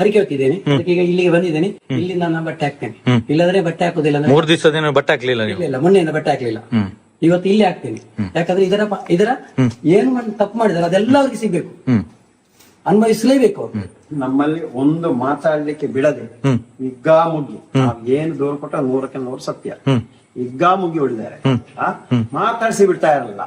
ಹರಿಕೆ ಹೊತ್ತಿದ್ದೇನೆ. ಈಗ ಇಲ್ಲಿಗೆ ಬಂದಿದ್ದೇನೆ, ಇಲ್ಲಿ ನಾನು ಬಟ್ಟೆ ಹಾಕ್ತೇನೆ. ಇಲ್ಲದ್ರೆ ಬಟ್ಟೆ ಹಾಕುದಿಲ್ಲ. 3 ದಿವಸದಿಂದ ಬಟ್ಟೆ ಹಾಕ್ಲಿಲ್ಲ ನೀವು? ಇಲ್ಲ, ಮೊನ್ನೆಯಿಂದ ಬಟ್ಟೆ ಹಾಕ್ಲಿಲ್ಲ. ಇವತ್ತು ಇಲ್ಲೇ ಹಾಕ್ತೇನೆ. ಯಾಕಂದ್ರೆ ಇದರ ಏನು ತಪ್ಪು ಮಾಡಿದಾರೆ ಅದೆಲ್ಲ ಅವ್ರಿಗೆ ಸಿಗ್ಬೇಕು, ಅನ್ವಯಿಸಲೇಬೇಕು. ನಮ್ಮಲ್ಲಿ ಒಂದು ಮಾತಾಡ್ಲಿಕ್ಕೆ ಬಿಡದೆ ಹಿಗ್ಗಾಮುಗ್ಗಿ ಏನು ದೂರ ಕೊಟ್ಟ 100ಕ್ಕೆ 100 ಸತ್ಯ. ಹಿಗ್ಗಾಮುಗ್ಗಿ ಹೊಡಿದ್ದಾರೆ, ಮಾತಾಡ್ಸಿ ಬಿಡ್ತಾ ಇರಲಿಲ್ಲ.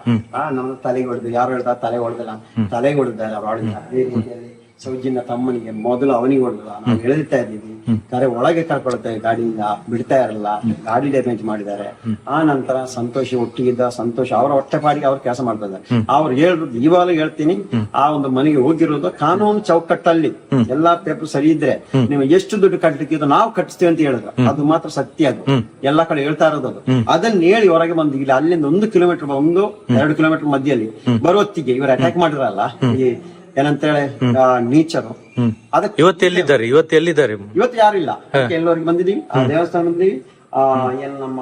ನಮ್ಮ ತಲೆಗೆ ಹೊಡೆದು ಯಾರು ಹೇಳ್ತಾರೆ ತಲೆಗೆ ಹೊಡೆದಿಲ್ಲ, ತಲೆಗೆ ಹೊಡೆದಿದ್ದಾರೆ. ಅವ್ರು ಹೊಡೆದಿದ್ದಾರೆ ಸೌಜನ್ಯ ತಮ್ಮನಿಗೆ ಮೊದಲು ಅವನಿಗೆ ಹೊಡೆದ, ನಾವು ಎಳೆದಿರ್ತಾ ಇದ್ದೀವಿ, ಕರೆ ಒಳಗೆ ಕರ್ಕೊಳ್ತೇವೆ, ಗಾಡಿಯಿಂದ ಬಿಡ್ತಾ ಇರಲ್ಲ, ಗಾಡಿ ಡ್ಯಾಮೇಜ್ ಮಾಡಿದ್ದಾರೆ. ಆ ನಂತರ ಸಂತೋಷ್ ಒಟ್ಟಿಗಿದ್ದ ಸಂತೋಷ್ ಅವರ ಹೊಟ್ಟೆಪಾಡಿಗೆ ಅವ್ರು ಕೆಲಸ ಮಾಡ್ತಾ ಇದ್ದಾರೆ. ಅವ್ರು ಹೇಳಿದ್ರು, ಇವಾಗ ಹೇಳ್ತೀನಿ, ಆ ಒಂದು ಮನೆಗೆ ಹೋಗಿರೋದು ಕಾನೂನು ಚೌಕಟ್ಟಲ್ಲಿ ಎಲ್ಲಾ ಪೇಪರ್ ಸರಿ ಇದ್ರೆ ನೀವು ಎಷ್ಟು ದುಡ್ಡು ಕಟ್ಟಲಿಕ್ಕಿದ್ದು ನಾವು ಕಟ್ಟಿಸ್ತೀವಿ ಅಂತ ಹೇಳಿದ್ರು. ಅದು ಮಾತ್ರ ಸತ್ಯ, ಅದು ಎಲ್ಲಾ ಕಡೆ ಹೇಳ್ತಾ ಇರೋದು. ಅದು ಅದನ್ನ ಹೇಳಿ ಹೊರಗೆ ಬಂದು ಇಲ್ಲಿ ಅಲ್ಲಿಂದ 1 ಕಿಲೋಮೀಟರ್ 1-2 ಕಿಲೋಮೀಟರ್ ಮಧ್ಯದಲ್ಲಿ ಬರೋತ್ತಿಗೆ ಇವರು ಅಟ್ಯಾಕ್ ಮಾಡಿರಲ್ಲ, ಈ ಏನಂತೇಳಿ ನೀಚರು. ಅದಕ್ಕೆ ಇವತ್ತು ಎಲ್ಲಿದ್ದಾರೆ? ಇವತ್ತು ಯಾರಿಲ್ಲ, ಎಲ್ಲರಿಗೆ ಬಂದಿದೀವಿ. ಆ ದೇವಸ್ಥಾನ ಬಂದಿದೀವಿ. ಏನ್ ನಮ್ಮ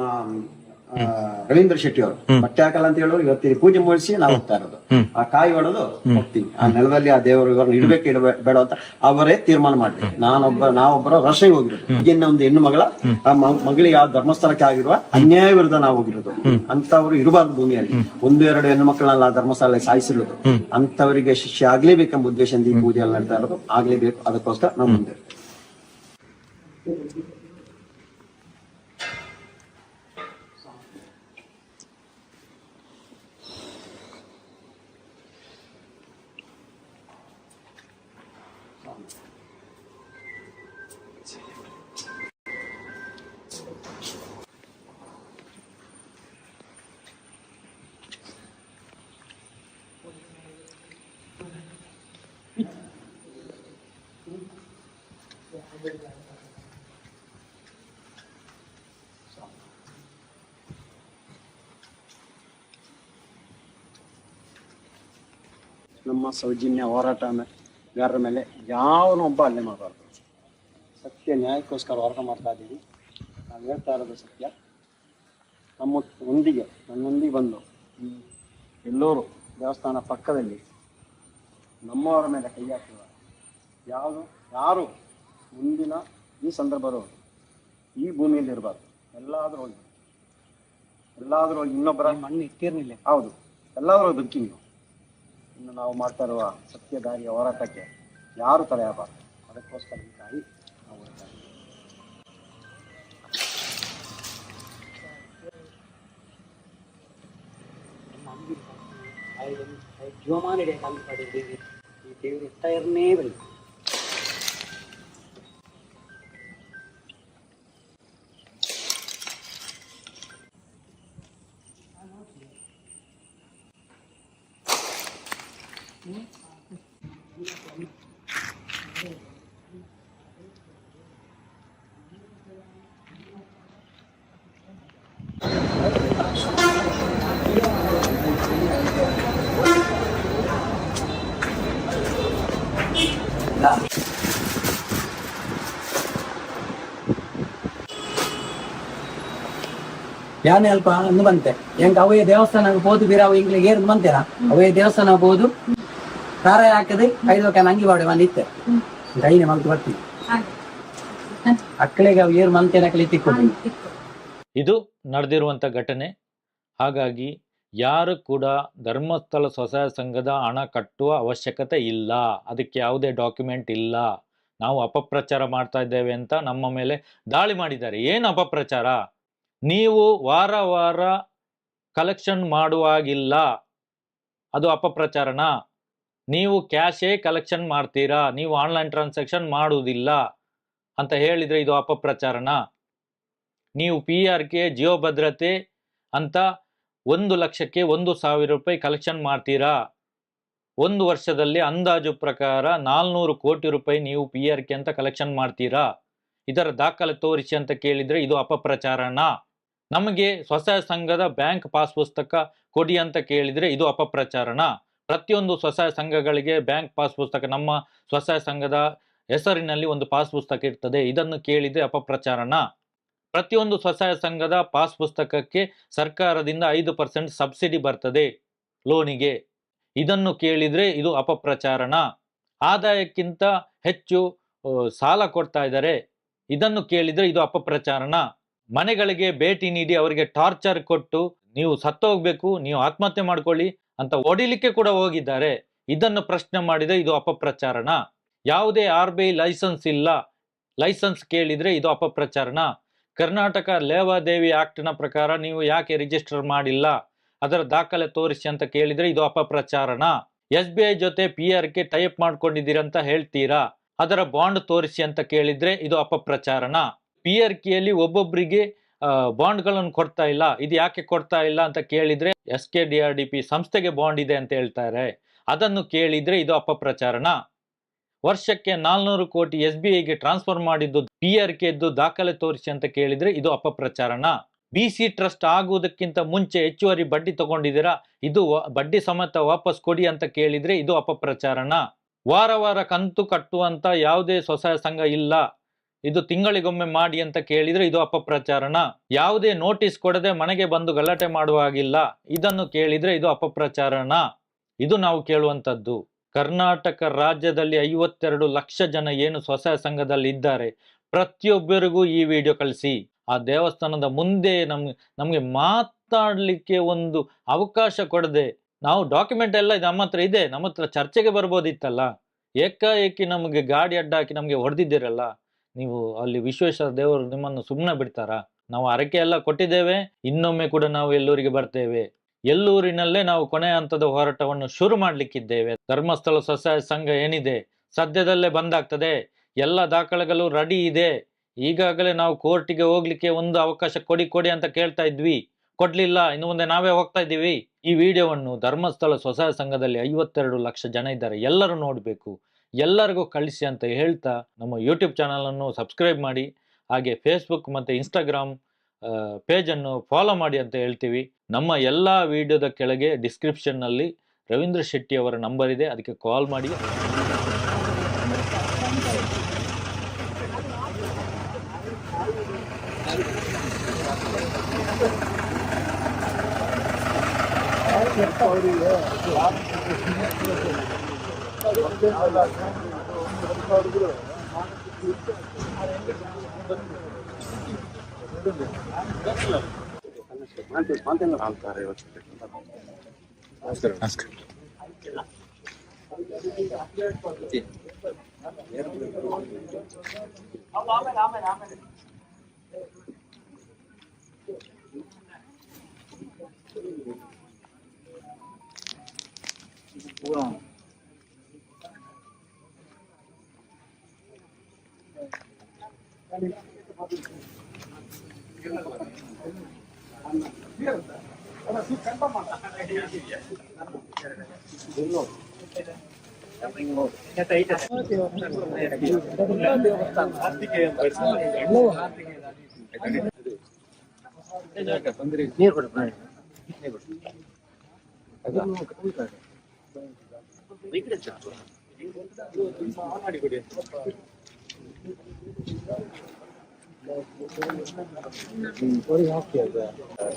ರವೀಂದ್ರ ಶೆಟ್ಟಿ ಅವರು ಬಟ್ಟೆ ಹಾಕಲ್ಲ ಅಂತ ಹೇಳೋರು ಇವತ್ತಿಗೆ ಪೂಜೆ ಮುಗಿಸಿ ನಾವು ಹೋಗ್ತಾ ಇರೋದು. ಆ ಕಾಯಿ ಹೊಡೆದು ಹೋಗ್ತೀವಿ. ಆ ನೆಲದಲ್ಲಿ ಆ ದೇವರು ಇಡ್ಬೇಕು ಇಡಬೇಡ ಅಂತ ಅವರೇ ತೀರ್ಮಾನ ಮಾಡ್ತೀವಿ. ನಾವೊಬ್ಬರ ರಶೆಗೆ ಹೋಗಿರೋದು. ಈಗಿನ ಒಂದು ಹೆಣ್ಣು ಮಗಳ ಮಗಳಿಗೆ ಯಾವ ಧರ್ಮಸ್ಥಳಕ್ಕೆ ಆಗಿರುವ ಅನ್ಯಾಯ ವಿರುದ್ಧ ನಾವು ಹೋಗಿರೋದು. ಅಂತವ್ರು ಇರಬಾರ್ದು ಭೂಮಿಯಲ್ಲಿ. 1-2 ಹೆಣ್ಣು ಮಕ್ಕಳನ್ನ ಧರ್ಮಸ್ಥಳ ಸಾಯಿಸಿರೋದು. ಅಂತವರಿಗೆ ಶಿಕ್ಷೆ ಆಗ್ಲೇಬೇಕೆಂಬ ಉದ್ದೇಶದಿಂದ ಈ ಪೂಜೆ ಎಲ್ಲ ನಡ್ತಾ ಇರೋದು. ಆಗ್ಲೇಬೇಕು, ಅದಕ್ಕೋಸ್ಕರ ನಾವು ಮುಂದೆ ನಮ್ಮ ಸೌಜನ್ಯ ಹೋರಾಟಗಾರರ ಮೇಲೆ ಯಾವನೊಬ್ಬ ಹಲ್ಲೆ ಮಾಡಬಾರ್ದು. ಸತ್ಯ ನ್ಯಾಯಕ್ಕೋಸ್ಕರ ಹೋರಾಟ ಮಾಡ್ತಾ ಇದ್ದೀವಿ. ನಾವು ಹೇಳ್ತಾ ಇರೋದು ಸತ್ಯ. ನನ್ನೊಂದಿಗೆ ಬಂದು ಎಲ್ಲರೂ ದೇವಸ್ಥಾನ ಪಕ್ಕದಲ್ಲಿ ನಮ್ಮವರ ಮೇಲೆ ಕೈ ಹಾಕಿದ ಯಾರು ಮುಂದಿನ ಈ ಸಂದರ್ಭದವರು ಈ ಭೂಮಿಯಲ್ಲಿ ಇರಬಾರ್ದು. ಎಲ್ಲಾದ್ರೂ ಹೋಗಿ ಇನ್ನೊಬ್ಬರ ಮಣ್ಣು ಇಟ್ಟಿರ್ಲಿಲ್ಲ. ಹೌದು, ಎಲ್ಲಾದ್ರೂ ಬದುಕಿ ನೀವು. ಇನ್ನು ನಾವು ಮಾಡ್ತಾ ಇರುವ ಸತ್ಯದಾರಿಯ ಹೋರಾಟಕ್ಕೆ ಯಾರು ತಡೆಯಬಾರ್ದು. ಅದಕ್ಕೋಸ್ಕರ ಈ ತಾಯಿ ನಾವು ಹೋಗ್ತಾ ಇದ್ದೀವಿ. ಜೀವಮಾನಿಡೆ ಕಾಲು ಪಡೆದಿದ್ದೀವಿ. ಈ ದೇವರು ಇರ್ತಾ ಇರನೇ ಬಳಿ. ಯಾನೆ ಅಲ್ಪ ಅಂದು ಬಂತೆ ಹೆಂಗ ಅವೇ ದೇವಸ್ಥಾನ ಹೋದು ಬೀರಾವ ಇಂಗ್ಲಿಗೆ ಏರ್ ಬಂತೇರ ಅವೇ ದೇವಸ್ಥಾನ ಹೋದು ಸಾರಾಯ ಹಾಕದೆ 5 ರೂಪಾಯಿ ಅಂಗಿ ಬಾಡೆ ಬಂದಿತ್ತೆ ಗೈನೆ ಮಲ್ತು ಬರ್ತೀವಿ ಅಕ್ಕಳಿಗೆ ಅವು ಏರ್ ಮಂತೇನ ಕಲಿತಿಕ್ಕೊಂಡು. ಇದು ನಡೆದಿರುವಂತ ಘಟನೆ. ಹಾಗಾಗಿ ಯಾರು ಕೂಡ ಧರ್ಮಸ್ಥಳ ಸ್ವಸಹಾಯ ಸಂಘದ ಹಣ ಕಟ್ಟುವ ಅವಶ್ಯಕತೆ ಇಲ್ಲ. ಅದಕ್ಕೆ ಯಾವುದೇ ಡಾಕ್ಯುಮೆಂಟ್ ಇಲ್ಲ. ನಾವು ಅಪಪ್ರಚಾರ ಮಾಡ್ತಾ ಇದ್ದೇವೆ ಅಂತ ನಮ್ಮ ಮೇಲೆ ದಾಳಿ ಮಾಡಿದ್ದಾರೆ. ಏನು ಅಪಪ್ರಚಾರ? ನೀವು ವಾರ ವಾರ ಕಲೆಕ್ಷನ್ ಮಾಡುವಾಗಿಲ್ಲ, ಅದು ಅಪಪ್ರಚಾರನ? ನೀವು ಕ್ಯಾಶೇ ಕಲೆಕ್ಷನ್ ಮಾಡ್ತೀರಾ, ನೀವು ಆನ್ಲೈನ್ ಟ್ರಾನ್ಸಾಕ್ಷನ್ ಮಾಡುವುದಿಲ್ಲ ಅಂತ ಹೇಳಿದ್ರೆ ಇದು ಅಪಪ್ರಚಾರನ? ನೀವು PRK ಜೀವ ಭದ್ರತೆ ಅಂತ 1 ಲಕ್ಷಕ್ಕೆ 1,000 ರೂಪಾಯಿ ಕಲೆಕ್ಷನ್ ಮಾಡ್ತೀರಾ. 1 ವರ್ಷದಲ್ಲಿ ಅಂದಾಜು ಪ್ರಕಾರ 400 ಕೋಟಿ ರೂಪಾಯಿ ನೀವು PRK ಅಂತ ಕಲೆಕ್ಷನ್ ಮಾಡ್ತೀರಾ. ಇದರ ದಾಖಲೆ ತೋರಿಸಿ ಅಂತ ಕೇಳಿದ್ರೆ ಇದು ಅಪಪ್ರಚಾರನ? ನಮಗೆ ಸ್ವಸಹಾಯ ಸಂಘದ ಬ್ಯಾಂಕ್ ಪಾಸ್ ಪುಸ್ತಕ ಕೊಡಿ ಅಂತ ಕೇಳಿದ್ರೆ ಇದು ಅಪಪ್ರಚಾರನ? ಪ್ರತಿಯೊಂದು ಸ್ವಸಹಾಯ ಸಂಘಗಳಿಗೆ ಬ್ಯಾಂಕ್ ಪಾಸ್ ಪುಸ್ತಕ, ನಮ್ಮ ಸ್ವಸಹಾಯ ಸಂಘದ ಹೆಸರಿನಲ್ಲಿ ಒಂದು ಪಾಸ್ ಪುಸ್ತಕ ಇರ್ತದೆ, ಇದನ್ನು ಕೇಳಿದ್ರೆ ಅಪಪ್ರಚಾರನ? ಪ್ರತಿಯೊಂದು ಸ್ವಸಹಾಯ ಸಂಘದ ಪಾಸ್ ಪುಸ್ತಕಕ್ಕೆ ಸರ್ಕಾರದಿಂದ 5% ಸಬ್ಸಿಡಿ ಬರ್ತದೆ ಲೋನಿಗೆ, ಇದನ್ನು ಕೇಳಿದ್ರೆ ಇದು ಅಪಪ್ರಚಾರನ? ಆದಾಯಕ್ಕಿಂತ ಹೆಚ್ಚು ಸಾಲ ಕೊಡ್ತಾ ಇದ್ದಾರೆ, ಇದನ್ನು ಕೇಳಿದ್ರೆ ಇದು ಅಪಪ್ರಚಾರನ? ಮನೆಗಳಿಗೆ ಭೇಟಿ ನೀಡಿ ಅವರಿಗೆ ಟಾರ್ಚರ್ ಕೊಟ್ಟು ನೀವು ಸತ್ತೋಗ್ಬೇಕು, ನೀವು ಆತ್ಮಹತ್ಯೆ ಮಾಡ್ಕೊಳ್ಳಿ ಅಂತ ಹೊಡಿಲಿಕ್ಕೆ ಕೂಡ ಹೋಗಿದ್ದಾರೆ. ಇದನ್ನು ಪ್ರಶ್ನೆ ಮಾಡಿದ್ರೆ ಇದು ಅಪಪ್ರಚಾರನ? ಯಾವುದೇ RBI ಲೈಸೆನ್ಸ್ ಇಲ್ಲ, ಲೈಸೆನ್ಸ್ ಕೇಳಿದ್ರೆ ಇದು ಅಪಪ್ರಚಾರನ? ಕರ್ನಾಟಕ ಲೇವಾದೇವಿ ಆಕ್ಟ್ನ ಪ್ರಕಾರ ನೀವು ಯಾಕೆ ರಿಜಿಸ್ಟರ್ ಮಾಡಿಲ್ಲ, ಅದರ ದಾಖಲೆ ತೋರಿಸಿ ಅಂತ ಕೇಳಿದ್ರೆ ಇದು ಅಪಪ್ರಚಾರನ? SBI ಜೊತೆ PRK ಟೈಪ್ ಮಾಡ್ಕೊಂಡಿದ್ದೀರಂತ ಹೇಳ್ತೀರಾ, ಅದರ ಬಾಂಡ್ ತೋರಿಸಿ ಅಂತ ಕೇಳಿದ್ರೆ ಇದು ಅಪಪ್ರಚಾರನ? PRKಯಲ್ಲಿ ಒಬ್ಬೊಬ್ಬರಿಗೆ ಬಾಂಡ್ಗಳನ್ನು ಕೊಡ್ತಾ ಇಲ್ಲ, ಇದು ಯಾಕೆ ಕೊಡ್ತಾ ಇಲ್ಲ ಅಂತ ಕೇಳಿದ್ರೆ SKDRDP ಸಂಸ್ಥೆಗೆ ಬಾಂಡ್ ಇದೆ ಅಂತ ಹೇಳ್ತಾರೆ, ಅದನ್ನು ಕೇಳಿದ್ರೆ ಇದು ಅಪಪ್ರಚಾರನ? ವರ್ಷಕ್ಕೆ 400 ಕೋಟಿ SBIಗೆ ಟ್ರಾನ್ಸ್ಫರ್ ಮಾಡಿದ್ದು PRKದ್ದು ದಾಖಲೆ ತೋರಿಸಿ ಅಂತ ಕೇಳಿದ್ರೆ ಇದು ಅಪಪ್ರಚಾರನ? BC ಟ್ರಸ್ಟ್ ಆಗುವುದಕ್ಕಿಂತ ಮುಂಚೆ ಹೆಚ್ಚುವರಿ ಬಡ್ಡಿ ತಗೊಂಡಿದ್ದೀರಾ, ಇದು ಬಡ್ಡಿ ಸಮೇತ ವಾಪಸ್ ಕೊಡಿ ಅಂತ ಕೇಳಿದ್ರೆ ಇದು ಅಪಪ್ರಚಾರನ? ವಾರ ವಾರ ಕಂತು ಕಟ್ಟುವಂತ ಯಾವುದೇ ಸ್ವಸಹಾಯ ಸಂಘ ಇಲ್ಲ, ಇದು ತಿಂಗಳಿಗೊಮ್ಮೆ ಮಾಡಿ ಅಂತ ಕೇಳಿದ್ರೆ ಇದು ಅಪಪ್ರಚಾರನ? ಯಾವುದೇ ನೋಟಿಸ್ ಕೊಡದೆ ಮನೆಗೆ ಬಂದು ಗಲಾಟೆ ಮಾಡುವ ಹಾಗಿಲ್ಲ, ಇದನ್ನು ಕೇಳಿದ್ರೆ ಇದು ಅಪಪ್ರಚಾರನ? ಇದು ನಾವು ಕೇಳುವಂತದ್ದು. ಕರ್ನಾಟಕ ರಾಜ್ಯದಲ್ಲಿ 52 ಲಕ್ಷ ಜನ ಏನು ಸ್ವಸಹಾಯ ಸಂಘದಲ್ಲಿ ಇದ್ದಾರೆ, ಪ್ರತಿಯೊಬ್ಬರಿಗೂ ಈ ವಿಡಿಯೋ ಕಳಿಸಿ. ಆ ದೇವಸ್ಥಾನದ ಮುಂದೆ ನಮ್ಗೆ ಮಾತಾಡ್ಲಿಕ್ಕೆ ಒಂದು ಅವಕಾಶ ಕೊಡದೆ, ನಾವು ಡಾಕ್ಯುಮೆಂಟ್ ಎಲ್ಲ ನಮ್ಮ ಹತ್ರ ಇದೆ, ನಮ್ಮ ಹತ್ರ ಚರ್ಚೆಗೆ ಬರ್ಬೋದಿತ್ತಲ್ಲ, ಏಕಾಏಕಿ ನಮಗೆ ಗಾಡಿ ಅಡ್ಡ ಹಾಕಿ ನಮಗೆ ಹೊಡೆದಿದ್ದೀರಲ್ಲ, ನೀವು ಅಲ್ಲಿ ವಿಶ್ವೇಶ್ವರ ದೇವರು ನಿಮ್ಮನ್ನು ಸುಮ್ಮನೆ ಬಿಡ್ತಾರಾ? ನಾವು ಹರಕೆ ಎಲ್ಲ ಕೊಟ್ಟಿದ್ದೇವೆ, ಇನ್ನೊಮ್ಮೆ ಕೂಡ ನಾವು ಎಲ್ಲೂರಿಗೆ ಬರ್ತೇವೆ. ಎಲ್ಲೂರಿನಲ್ಲೇ ನಾವು ಕೊನೆಯ ಹಂತದ ಹೋರಾಟವನ್ನು ಶುರು ಮಾಡ್ಲಿಕ್ಕಿದ್ದೇವೆ. ಧರ್ಮಸ್ಥಳ ಸ್ವಸಹಾಯ ಸಂಘ ಏನಿದೆ ಸದ್ಯದಲ್ಲೇ ಬಂದಾಗ್ತದೆ, ಎಲ್ಲ ದಾಖಲೆಗಳು ರೆಡಿ ಇದೆ. ಈಗಾಗಲೇ ನಾವು ಕೋರ್ಟಿಗೆ ಹೋಗ್ಲಿಕ್ಕೆ ಒಂದು ಅವಕಾಶ ಕೊಡಿ ಅಂತ ಕೇಳ್ತಾ ಇದ್ವಿ, ಕೊಡ್ಲಿಲ್ಲ, ಇನ್ನು ಮುಂದೆ ನಾವೇ ಹೋಗ್ತಾ ಇದ್ದೀವಿ. ಈ ವಿಡಿಯೋವನ್ನು ಧರ್ಮಸ್ಥಳ ಸ್ವಸಹಾಯ ಸಂಘದಲ್ಲಿ 52 ಲಕ್ಷ ಜನ ಇದ್ದಾರೆ, ಎಲ್ಲರೂ ನೋಡಬೇಕು, ಎಲ್ಲರಿಗೂ ಕಳಿಸಿ ಅಂತ ಹೇಳ್ತಾ ನಮ್ಮ ಯೂಟ್ಯೂಬ್ ಚಾನಲ್ ಅನ್ನು ಸಬ್ಸ್ಕ್ರೈಬ್ ಮಾಡಿ, ಹಾಗೆ ಫೇಸ್ಬುಕ್ ಮತ್ತು ಇನ್ಸ್ಟಾಗ್ರಾಮ್ ಪೇಜನ್ನು ಫಾಲೋ ಮಾಡಿ ಅಂತ ಹೇಳ್ತೀವಿ. ನಮ್ಮ ಎಲ್ಲ ವಿಡಿಯೋದ ಕೆಳಗೆ ಡಿಸ್ಕ್ರಿಪ್ಷನ್ನಲ್ಲಿ ರವೀಂದ್ರ ಶೆಟ್ಟಿ ಅವರ ನಂಬರ್ ಇದೆ, ಅದಕ್ಕೆ ಕಾಲ್ ಮಾಡಿ.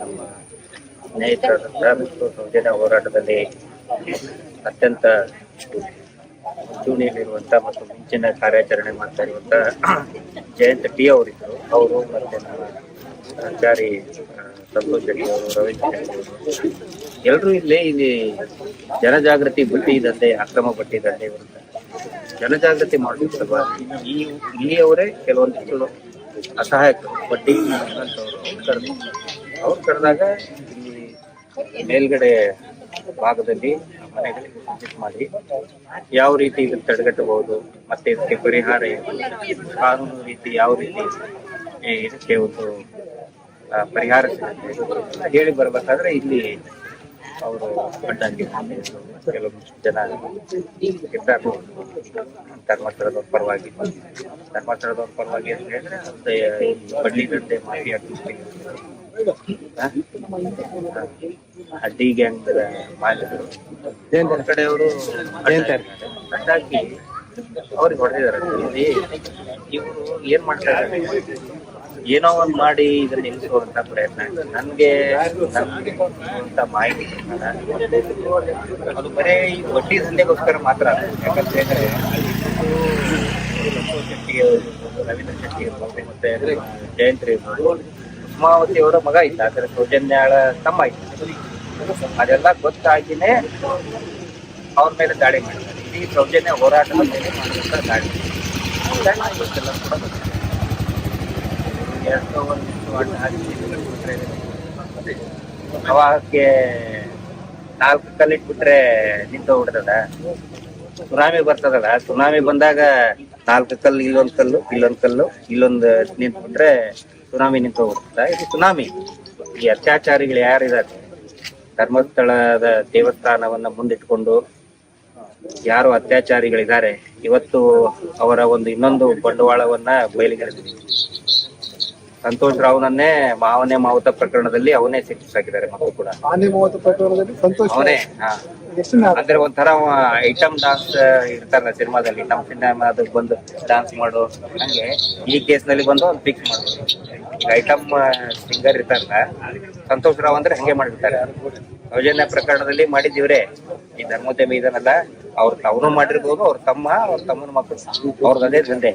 ನಮ್ಮ ಸ್ನೇಹಿತರಾದಂತಹ ಮತ್ತು ಸೌಜನ್ಯ ಹೋರಾಟದಲ್ಲಿ ಅತ್ಯಂತ ಮುಂಚೂಣಿಯಲ್ಲಿರುವಂತ ಮತ್ತು ಮುಂಚಿನ ಕಾರ್ಯಾಚರಣೆ ಮಾಡ್ತಾ ಇರುವಂತ ಜಯಂತ್ ಟಿ ಅವರಿದ್ದರು. ಅವರು ಮತ್ತೆ ನಮ್ಮ ಆಚಾರಿ ಸಂತೋಷ್ ಶೆಟ್ಟಿ ಅವರು, ರವೀಂದ್ರ ಶೆಟ್ಟಿ ಅವರು, ಎಲ್ಲರೂ ಇಲ್ಲಿ ಜನಜಾಗೃತಿ ಬಡ್ಡಿ ದಂಧೆ, ಅಕ್ರಮ ಬಡ್ಡಿ ದಂಧೆ ವಿರುದ್ಧ ಜನಜಾಗೃತಿ ಮಾಡುವ ಸಲುವಾಗಿ ಇಲ್ಲಿಯವರೇ ಕೆಲವೊಂದಿಷ್ಟು ಅಸಹಾಯಕರು ಬಡ್ಡಿ ಅವ್ರು ಕರೆದಾಗ ಇಲ್ಲಿ ಮೇಲ್ಗಡೆ ಭಾಗದಲ್ಲಿ ಮನೆಗಳಿಗೆ ವಿಸಿಟ್ ಮಾಡಿ ಯಾವ ರೀತಿ ಇದನ್ನು ತಡೆಗಟ್ಟಬಹುದು, ಮತ್ತೆ ಇದಕ್ಕೆ ಪರಿಹಾರ ಕಾನೂನು ರೀತಿ ಯಾವ ರೀತಿ ಇದಕ್ಕೆ ಒಂದು ಪರಿಹಾರ ಸಿಗುತ್ತೆ ಹೇಳಿ ಬರ್ಬೇಕಾದ್ರೆ ಇಲ್ಲಿ ಅವರು ಅಡ್ಡಾಗಿ ಕೆಲವೊಂದಿಷ್ಟು ಜನ ಧರ್ಮಸ್ಥಳದವ್ರ ಪರವಾಗಿ ಅಂತ ಹೇಳಿದ್ರೆ ಬಡ್ಡಿ ದಂಧೆ ಮಾಫಿಯಾ ಡಿ ಗ್ಯಾಂಗ್ ಮಾಲೀಕರು ಕಡೆಯವರು ಅಡ್ಡಾಕಿ ಅವ್ರಿಗೆ ಹೊಡೆದಿದ್ದಾರೆ. ಇವರು ಏನ್ ಮಾಡ್ತಾ ಇದ್ದಾರೆ, ಏನೋ ಒಂದ್ ಮಾಡಿ ಇದನ್ನ ನಿಲ್ಲಿಸುವಂತ ಪ್ರಯತ್ನ. ನನ್ಗೆ ಮಾಹಿತಿ ಅದು ಬರೇ ಈ ಬಡ್ಡಿ ದಂಧೆಗೋಸ್ಕರ ಮಾತ್ರ. ಯಾಕಂತ ಹೇಳಿದ್ರೆ ಸಂತೋಷ್ ಶೆಟ್ಟಿ ಅವರು, ರವೀಂದ್ರ ಶೆಟ್ಟಿ ಇರ್ಬೋದು, ಮತ್ತೆ ಜಯಂತ್ರಿ ಇರ್ಬೋದು, ಉಸ್ಮಾವತಿ ಅವರ ಮಗ ಇದ್ದ, ಅದರ ಸೌಜನ್ಯಾಳ ತಮ್ಮ ಇತ್ತು. ಅದೆಲ್ಲ ಗೊತ್ತಾಗಿನೇ ಅವ್ರ ಮೇಲೆ ದಾಳಿ ಮಾಡಿದ್ದಾರೆ. ಇಡೀ ಸೌಜನ್ಯ ಹೋರಾಟದ ಮೇಲೆ ಮಾಡುವಂತ ದಾಳಿ ಗೊತ್ತಿಲ್ಲ ಕೂಡ ಪ್ರವಾಹಕ್ಕೆ 4 ಕಲ್ಲಿಟ್ಬಿಟ್ರೆ ನಿಂತೋಗ್ಬಿಡ್ತದ. ಸುನಾಮಿ ಬರ್ತದಲ್ಲ, ಸುನಾಮಿ ಬಂದಾಗ 4 ಕಲ್ಲು ಇಲ್ಲೊಂದ್ ಕಲ್ಲು ಇಲ್ಲೊಂದ್ ಕಲ್ಲು ಇಲ್ಲೊಂದು ನಿಂತ್ಬಿಟ್ರೆ ಸುನಾಮಿ ನಿಂತೋಗ್ಬಿಡ್ತದ. ಇದು ಸುನಾಮಿ. ಈ ಅತ್ಯಾಚಾರಿಗಳು ಯಾರಿದ್ದಾರೆ, ಧರ್ಮಸ್ಥಳದ ದೇವಸ್ಥಾನವನ್ನ ಮುಂದಿಟ್ಕೊಂಡು ಯಾರು ಅತ್ಯಾಚಾರಿಗಳಿದ್ದಾರೆ, ಇವತ್ತು ಅವರ ಒಂದು ಇನ್ನೊಂದು ಬಂಡವಾಳವನ್ನ ಬಯಲಿಗೆಳೆದಿದೆ. ಸಂತೋಷ್ ರಾವ್ನನ್ನೇ ಮಾವನೇ ಮಾವುತ ಪ್ರಕರಣದಲ್ಲಿ ಅವನೇ ಶಿಕ್ಷಿಸಾಕಿದ್ದಾರೆ. ಮಕ್ಕಳು ಕೂಡ ಅವನೇ. ಅಂದ್ರೆ ಒಂಥರ ಐಟಮ್ ಡಾನ್ಸ್ ಇರ್ತಾರಲ್ಲ ಸಿನಿಮಾದಲ್ಲಿ, ನಮ್ಮ ಸಿನಿಮಾದಾಗ ಬಂದು ಡಾನ್ಸ್ ಮಾಡು, ಹಂಗೆ ಈ ಕೇಸ್ ನಲ್ಲಿ ಬಂದು ಅವ್ನು ಫಿಕ್ಸ್ ಮಾಡೋದು. ಐಟಮ್ ಸಿಂಗರ್ ಇರ್ತಾರಲ್ಲ, ಸಂತೋಷ್ ರಾವ್ ಅಂದ್ರೆ ಹಂಗೆ ಮಾಡಿರ್ತಾರೆ. ಸೌಜನ್ಯ ಪ್ರಕರಣದಲ್ಲಿ ಮಾಡಿದಿವ್ರೆ. ಈ ಧರ್ಮೋದ್ಯಮಿ ಇದನ್ನಲ್ಲ, ಅವನು ಮಾಡಿರ್ಬೋದು, ಅವ್ರ ತಮ್ಮನ ಮಕ್ಕಳು, ಅವ್ರದ್ದು ಅದೇ ದಂಧೆ.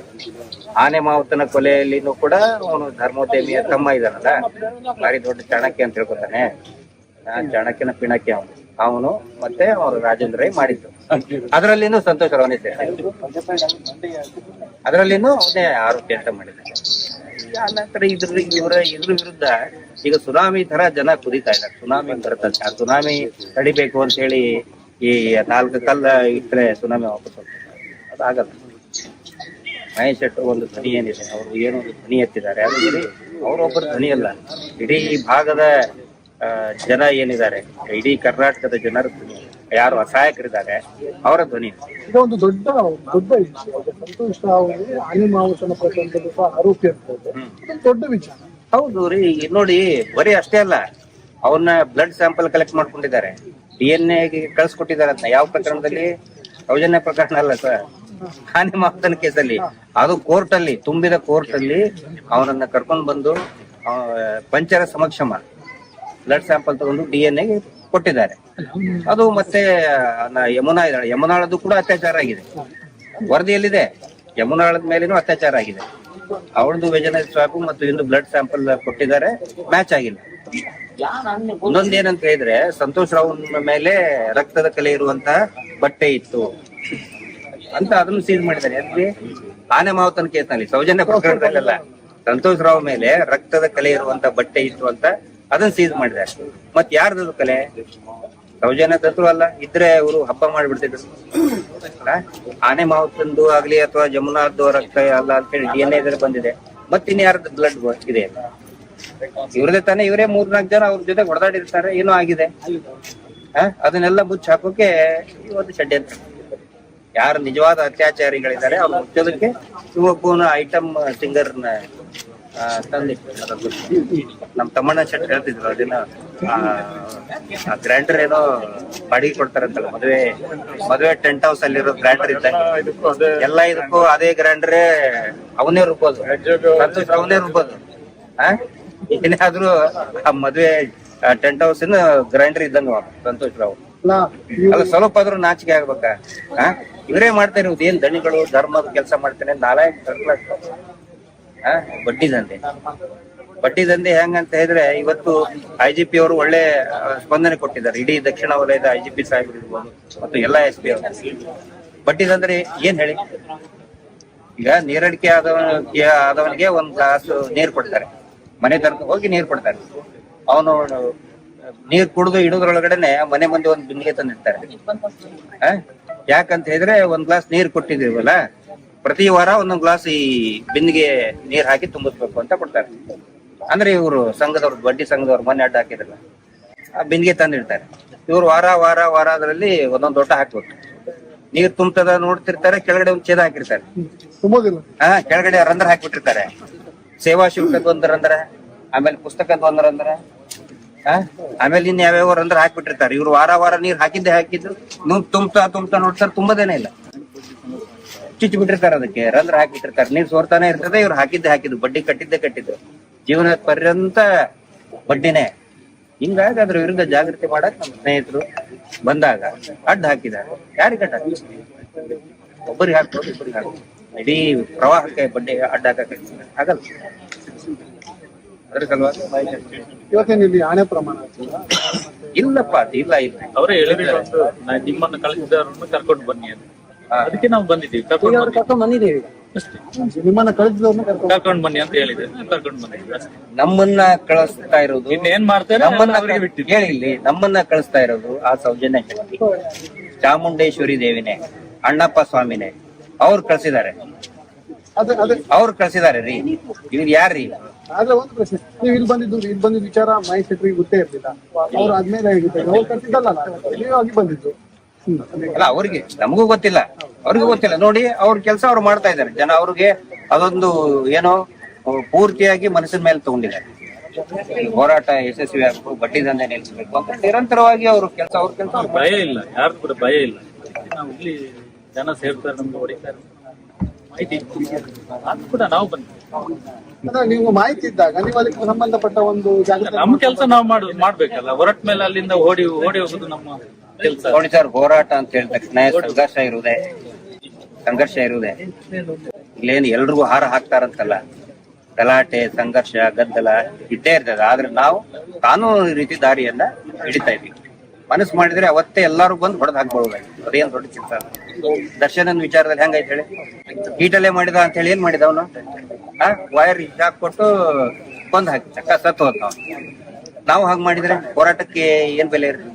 ಆನೆ ಮಾವುತನ ಕೊಲೆಯಲ್ಲಿನೂ ಕೂಡ ಅವನು ಧರ್ಮೋದ್ಯಮಿಯ ತಮ್ಮ ಇದಾನಲ್ಲ, ಭಾರಿ ದೊಡ್ಡ ಚಾಣಕ್ಯ ಅಂತ ಹೇಳ್ಕೊತಾನೆ. ಚಾಣಕ್ಯನ ಪಿಣಕ್ಯ ಅವನು ಮತ್ತೆ ಅವ್ರು ರಾಜೇಂದ್ರ ರೈ ಮಾಡಿದ್ದು. ಅದರಲ್ಲಿನೂ ಸಂತೋಷ್ ಅವನೇ ಸೇರಿದ್ರು, ಅದರಲ್ಲಿನೂ ಅವನೇ ಆರೋಪಿ ಅಂತ ಮಾಡಿದ್ದಾರೆ. ಆನಂತರ ಇದ್ರ ವಿರುದ್ಧ ಈಗ ಸುನಾಮಿ ತರ ಜನ ಕುದಿತಾ ಇದ್ದಾರೆ. ಸುನಾಮಿ ಬರ್ತದೆ, ಆ ಸುನಾಮಿ ತಡಿಬೇಕು ಅಂತ ಹೇಳಿ ಈ 4 ಕಲ್ಲ ಇಟ್ಟರೆ ಸುನಾಮಿ ವಾಪಸ್ ಹೋಗ್ತದೆ. ಅದಾಗಲ್ಲ. ಮಹೇಶ್ ಶೆಟ್ಟರ್ ಒಂದು ಧ್ವನಿ ಏನಿದೆ, ಅವರು ಏನೊಂದು ಧ್ವನಿ ಎತ್ತಿದ್ದಾರೆ, ಅದು ಬರೀ ಅವರೊಬ್ಬರ ಧ್ವನಿ ಅಲ್ಲ, ಇಡೀ ಭಾಗದ ಜನ ಏನಿದ್ದಾರೆ, ಇಡೀ ಕರ್ನಾಟಕದ ಜನರ ಧ್ವನಿ, ಯಾರು ಅಸಹಾಯಕರಿದ್ದಾರೆ ಅವರ ಧ್ವನಿ. ಇದೊಂದು ದೊಡ್ಡ ಸಂತೋಷ್ ರಾವ್ ಆನೆ ಮಾವುತನ ಪ್ರಕರಣದಲ್ಲಿ ಸಹ ಆರೋಪಿ ಇರ್ತದೆ, ದೊಡ್ಡ ವಿಚಾರ. ಹೌದು ರೀ. ನೋಡಿ, ಬರೀ ಅಷ್ಟೇ ಅಲ್ಲ, ಅವನ್ನ ಬ್ಲಡ್ ಸ್ಯಾಂಪಲ್ ಕಲೆಕ್ಟ್ ಮಾಡ್ಕೊಂಡಿದ್ದಾರೆ, DNA ಕಳ್ಸಿಕೊಟ್ಟಿದ್ದಾರೆ. ಅದನ್ನ ಯಾವ ಪ್ರಕರಣದಲ್ಲಿ? ಸೌಜನ್ಯ ಪ್ರಕರಣ ಅಲ್ಲ ಸರ್, ಆನೆ ಮಾವುತನ ಕೇಸಲ್ಲಿ. ಅದು ಕೋರ್ಟ್ ಅಲ್ಲಿ, ತುಂಬಿದ ಕೋರ್ಟ್ ಅಲ್ಲಿ ಅವನನ್ನ ಕರ್ಕೊಂಡ್ ಬಂದು ಪಂಚರ ಸಮಕ್ಷಮ ಬ್ಲಡ್ ಸ್ಯಾಂಪಲ್ ತಗೊಂಡು DNA ಕೊಟ್ಟಿದ್ದಾರೆ. ಅದು ಮತ್ತೆ ಯಮುನಾ ಇದ್ದಾಳೆ, ಯಮುನಾಳದ್ದು ಕೂಡ ಅತ್ಯಾಚಾರ ಆಗಿದೆ, ವರದಿಯಲ್ಲಿದೆ. ಯಮುನಾಳದ ಮೇಲೇನೂ ಅತ್ಯಾಚಾರ ಆಗಿದೆ. ಅವಳದು ವೆಜನಲ್ ಸ್ವಾಬ್ ಮತ್ತು ಇಂದು ಬ್ಲಡ್ ಸ್ಯಾಂಪಲ್ ಕೊಟ್ಟಿದ್ದಾರೆ, ಮ್ಯಾಚ್ ಆಗಿಲ್ಲ. ಇನ್ನೊಂದೇನಂತ ಹೇಳಿದ್ರೆ, ಸಂತೋಷ್ ರಾವ್ ಮೇಲೆ ರಕ್ತದ ಕಲೆ ಇರುವಂತಹ ಬಟ್ಟೆ ಇತ್ತು ಅಂತ ಅದನ್ನು ಸೀಸ್ ಮಾಡಿದ್ದಾರೆ. ಅಲ್ಲಿ ಆನೆ ಮಾವುತನ ಕೇಸ್ನಲ್ಲಿ, ಸೌಜನ್ಯ ಪ್ರಕರಣದಲ್ಲೆಲ್ಲ ಸಂತೋಷ್ ರಾವ್ ಮೇಲೆ ರಕ್ತದ ಕಲೆ ಇರುವಂತ ಬಟ್ಟೆ ಇತ್ತು ಅಂತ ಅದನ್ನ ಸೀಸ್ ಮಾಡಿದ್ದಾರೆ. ಮತ್ ಯಾರ್ದು ಕಲೆ? ಸೌಜನ್ಯದತ್ತು ಅಲ್ಲ, ಇದ್ರೆ ಅವರು ಹಬ್ಬ ಮಾಡ್ಬಿಡ್ತಿದ್ರು. ಆನೆ ಮಾವುತಂದು ಆಗ್ಲಿ ಅಥವಾ ಜಮುನಾದ್ದು ರಕ್ತ ಅಲ್ಲ ಅಂತ ಹೇಳಿ DNA ಇದ್ರೆ ಬಂದಿದೆ. ಮತ್ತಿನ್ ಯಾರ್ದು ಬ್ಲಡ್ ಇದೆ? ಇವ್ರದೇ ತಾನೇ, ಇವರೇ 3-4 ಜನ ಅವ್ರ ಜೊತೆ ಹೊಡೆದಾಡಿರ್ತಾರೆ, ಏನೋ ಆಗಿದೆ. ಅದನ್ನೆಲ್ಲ ಮುಚ್ಚ ಹಾಕೋಕೆ ಈ ಒಂದು ಷಡ್ಯಂತ್ರ. ಯಾರು ನಿಜವಾದ ಅತ್ಯಾಚಾರಿಗಳಿದ್ದಾರೆ ಅವ್ರು ಮುಚ್ಚೋದಕ್ಕೆ ಇವೊಬ್ಬನ ಐಟಮ್ ಸಿಂಗರ್ನ ತಂದಿಟ್ಟು. ನಮ್ ತಮ್ಮಣ್ಣ ಶೆಟ್ಟಿ ಹೇಳ್ತಿದ್ರು, ಅದನ್ನ ಗ್ರ್ಯಾಂಡರ್ ಏನೋ ಬಾಡಿಗೆ ಕೊಡ್ತಾರಂತಲ್ಲ, ಮದುವೆ ಟೆಂಟ್ ಹೌಸ್ ಅಲ್ಲಿರೋ ಗ್ರ್ಯಾಂಡರ್ ಇದ್ದಂಗೆ ಎಲ್ಲ ಇದಕ್ಕೂ ಅದೇ ಗ್ರ್ಯಾಂಡರೇ ಅವನೇ ರುಬ್ಬೋದು, ಸಂತೋಷ್ ಅವನೇ ರುಬ್ಬೋದು. ಏನಾದ್ರೂ ಆ ಮದ್ವೆ ಟೆಂಟ್ ಹೌಸ್ ಇನ್ ಗ್ರೈಂಡರ್ ಇದ್ದಂಗ ಸಂತೋಷ್ ರಾವ್. ಅಲ್ಲ, ಸ್ವಲ್ಪ ಆದ್ರೂ ನಾಚಿಕೆ ಆಗ್ಬೇಕಾ? ಇವರೇ ಮಾಡ್ತಾ ಇರೋದು ಏನ್ ದಣಿಗಳು, ಧರ್ಮದ ಕೆಲಸ ಮಾಡ್ತೇನೆ, ಬಡ್ಡಿ ದಂಧೆ ಹೆಂಗಂತ ಹೇಳಿದ್ರೆ, ಇವತ್ತು IGP ಅವರು ಒಳ್ಳೆ ಸ್ಪಂದನೆ ಕೊಟ್ಟಿದ್ದಾರೆ. ಇಡೀ ದಕ್ಷಿಣ ವಲಯದ IGP ಸಾಹೇಬರು ಇರ್ಬೋದು ಮತ್ತು ಎಲ್ಲಾ SP ಅವರು. ಬಡ್ಡಿ ದಂಧೆ ಏನ್ ಹೇಳಿ? ಈಗ ನೀರಡಿಕೆ ಆದವನಿಗೆ ಒಂದ್ ಗ್ಲಾಸ್ ನೀರ್ ಕೊಡ್ತಾರೆ, ಮನೆ ತನಕ ಹೋಗಿ ನೀರ್ ಕೊಡ್ತಾರೆ. ಅವನು ನೀರ್ ಕುಡಿದು ಇಡೋದ್ರೊಳಗಡೆನೆ ಮನೆ ಮುಂದೆ ಒಂದ್ ಬಿಂದಿಗೆ ತಂದಿರ್ತಾರೆ. ಯಾಕಂತ ಹೇಳಿದ್ರೆ, ಒಂದ್ ಗ್ಲಾಸ್ ನೀರ್ ಕೊಟ್ಟಿದೀವಲ್ಲ, ಪ್ರತಿ ವಾರ ಒಂದೊಂದ್ ಗ್ಲಾಸ್ ಈ ಬಿಂದಿಗೆ ನೀರ್ ಹಾಕಿ ತುಂಬಿಸ್ಬೇಕು ಅಂತ ಕೊಡ್ತಾರೆ. ಅಂದ್ರೆ ಇವರು ಸಂಘದವ್ರು, ಬಡ್ಡಿ ಸಂಘದವ್ರು ಮನೆ ಅಡ್ಡ ಹಾಕಿದ್ರಲ್ಲ, ಆ ಬಿಂದಿಗೆ ತಂದಿರ್ತಾರೆ. ಇವ್ರು ವಾರ ಅದರಲ್ಲಿ ಒಂದೊಂದ್ ದೊಡ್ಡ ಹಾಕ್ಬೇಕು. ನೀರ್ ತುಂಬತದ ನೋಡ್ತಿರ್ತಾರೆ, ಕೆಳಗಡೆ ಒಂದ್ ಛೇದ ಹಾಕಿರ್ತಾರೆ, ಕೆಳಗಡೆ ರಂಧ್ರ ಹಾಕ್ಬಿಟ್ಟಿರ್ತಾರೆ. ಸೇವಾ ಶುಲ್ಕದ ಒಂದ್ ರಂಧ್ರ, ಆಮೇಲೆ ಪುಸ್ತಕದ ಒಂದ್ ರಂಧ್ರ, ಆಮೇಲೆ ಇನ್ ಯಾವ್ಯಾವ ರಂಧ್ರ ಹಾಕ್ಬಿಟ್ಟಿರ್ತಾರೆ. ಇವ್ರು ವಾರ ನೀರ್ ಹಾಕಿದ್ದು ತುಂಬ್ತಾ ನೋಡ್ತಾರೆ, ತುಂಬದೇನೆ ಇಲ್ಲ, ಚುಚ್ಚಿ ಬಿಟ್ಟಿರ್ತಾರೆ, ಅದಕ್ಕೆ ರಂಧ್ರ ಹಾಕ್ಬಿಟ್ಟಿರ್ತಾರೆ. ನೀರ್ ಸೋರ್ತಾನೆ ಇರ್ತದೆ. ಇವ್ರು ಹಾಕಿದ್ದು ಬಡ್ಡಿ ಕಟ್ಟಿದ್ದು ಜೀವನ ಪರ್ಯಂತ ಬಡ್ಡಿನೇ. ಹಿಂಗಾಗಿ ಅದ್ರ ವಿರುದ್ಧ ಜಾಗೃತಿ ಮಾಡಕ್ ನಮ್ಮ ಸ್ನೇಹಿತರು ಬಂದಾಗ ಅಡ್ಡ ಹಾಕಿದ್ದಾರೆ. ಯಾರಿಗೆ ಅಡ್ಡ ಹಾಕಿ? ಒಬ್ಬರಿಗೆ ಹಾಕ್ಬೋದು, ಇಬ್ಬರಿಗೆ ಹಾಕ್ಬೋದು. ಇಡೀ ಪ್ರವಾಹಕ್ಕೆ ಬಡ್ಡಿ ಅಡ್ಡ ಹಾಕಕ್ಕೆ ಆಗಲ್ಲ. ಅದ್ರ ಸಲುವಾಗಿ ಇವತ್ತೇನಿಲ್ಲಿ ಆನೆ ಪ್ರಮಾಣ ಇಲ್ಲಪ್ಪ, ಇಲ್ಲ ಅವರೇ ಹೇಳಿದ್ರು, ನಿಮ್ಮನ್ನು ಕಳಿಸಿದವರನ್ನು ಕರ್ಕೊಂಡು ಬನ್ನಿ ಅಂತ. ಅದಕ್ಕೆ ನಾವು ಬಂದಿದ್ದೀವಿ, ಕರ್ಕೊಂಡು ಬಂದಿದ್ದೀವಿ. ನಿಮ್ಮನ್ನ ಕಳಿಸಿದವ್ರನ್ನ ಕರ್ಕೊಂಡು ಬನ್ನಿ ಅಂತ ಹೇಳಿದೆ, ಕರ್ಕೊಂಡು ಬಂದೆ ಅಷ್ಟೇ. ನಮ್ಮನ್ನ ಕಳಿಸ್ತಾ ಇರೋದು ಇನ್ನೇನ್ ಮಾಡ್ತಾರೆ ಹೇಳಿ ಇಲ್ಲಿ ನಮ್ಮನ್ನ ಕಳಿಸ್ತಾ ಇರೋದು ಆ ಸೌಜನ್ಯ ಶಕ್ತಿ ಚಾಮುಂಡೇಶ್ವರಿ ದೇವಿನೇ, ಅಣ್ಣಪ್ಪ ಸ್ವಾಮಿನೇ ಅವ್ರು ಕಳ್ಸಿದ್ದಾರೆ. ಅವ್ರು ಕಳ್ಸಿದ್ದಾರೆ ರೀ, ಇವ್ರು ಯಾರ್ರೀ? ಆದ್ರೆ ಒಂದು ಪ್ರಶ್ನೆ, ನೀವು ಇಲ್ಲಿ ಬಂದಿದ್ದು ವಿಚಾರ ಮಹೇಶ್ ಶೆಟ್ರಿಗೆ ಗೊತ್ತೇ ಇರ್ಲಿಲ್ಲ, ಅವ್ರು ಆದ್ಮೇಲೆ ಹೇಳಿದ್ದಾರೆ, ಅವ್ರು ಕಳ್ಸಿದ್ದಲ್ಲ, ನೀವು ಆಗಿ ಬಂದಿದ್ದು. ಅಲ್ಲ ಅವ್ರಿಗೆ ನಮಗೂ ಗೊತ್ತಿಲ್ಲ, ಅವ್ರಿಗೂ ಗೊತ್ತಿಲ್ಲ. ನೋಡಿ ಅವ್ರ ಕೆಲಸ ಅವ್ರು ಮಾಡ್ತಾ ಇದ್ದಾರೆ. ಜನ ಅವ್ರಿಗೆ ಅದೊಂದು ಏನೋ ಪೂರ್ತಿಯಾಗಿ ಮನಸ್ಸಿನ ಮೇಲೆ ತಗೊಂಡಿದ್ದಾರೆ. ಹೋರಾಟ ಯಶಸ್ವಿ ಆಗಬೇಕು, ಬಡ್ಡಿ ದಂಧೆ ನಿಲ್ಲಿಸಬೇಕು ಅಂತ ನಿರಂತರವಾಗಿ ಅವ್ರ ಕೆಲಸ ಭಯ ಇಲ್ಲ, ಯಾರ್ದು ಕೂಡ ಭಯ ಇಲ್ಲ. ನಾವು ಇಲ್ಲಿ ಜನ ಸೇರ್ತಾರೆ, ನಮ್ಗೆ ಹೊಡಿತಾರೆ ಮಾಹಿತಿ ಅದು ಕೂಡ ನಾವು ಬಂದ್ವಿ. ಅಂದ್ರೆ ನೀವು ಮಾಹಿತಿ ಇದ್ದಾಗ ನೀವು ಅದಕ್ಕೆ ಸಂಬಂಧಪಟ್ಟ ಒಂದು ಜಾಗೃತಿ ನಮ್ಮ ಕೆಲಸ ನಾವು ಮಾಡ್ಬೇಕಲ್ಲ. ಹೊರಟ ಮೇಲೆ ಅಲ್ಲಿಂದ ಓಡಿ ಹೋಗುದು ನಮ್ಮ ಕೆಲಸ. ನೋಡಿ ಸರ್, ಹೋರಾಟ ಅಂತ ಹೇಳಿದ ತಕ್ಷಣ ಸಂಘರ್ಷ ಇರುವುದೇ. ಇಲ್ಲೇನು ಎಲ್ರಿಗೂ ಹಾರ ಹಾಕ್ತಾರಂತಲ್ಲ, ಗಲಾಟೆ, ಸಂಘರ್ಷ, ಗದ್ದಲ ಇದ್ದೇ ಇರ್ತದೆ. ಆದ್ರೆ ನಾವು ಕಾನೂನು ರೀತಿ ದಾರಿಯನ್ನ ಹಿಡಿತಾ ಇದ್ವಿ. ಮನಸ್ಸು ಮಾಡಿದ್ರೆ ಅವತ್ತೇ ಎಲ್ಲಾರು ಬಂದು ಹೊಡೆದು ಹಾಕ್ಬಹುದಾಗಿತ್ತು. ಅದೇನು ದೊಡ್ಡ ಚಿಂತ. ದರ್ಶನದ ವಿಚಾರದಲ್ಲಿ ಹೆಂಗೈತೆ ಹೇಳಿ, ಹೀಟಲ್ಲೇ ಮಾಡಿದ ಅಂತ ಹೇಳಿ ಏನ್ ಮಾಡಿದ ಅವನು? ವೈರ್ ಹಾಕೊಟ್ಟು ಬಂದ್ ಹಾಕಿ ಚಕ್ಕ ಸತ್ತು ಹೋದ್ ನಾವು ಹಾಗೆ ಮಾಡಿದ್ರೆ ಹೋರಾಟಕ್ಕೆ ಏನ್ ಬೆಲೆ ಇರ್ತದೆ?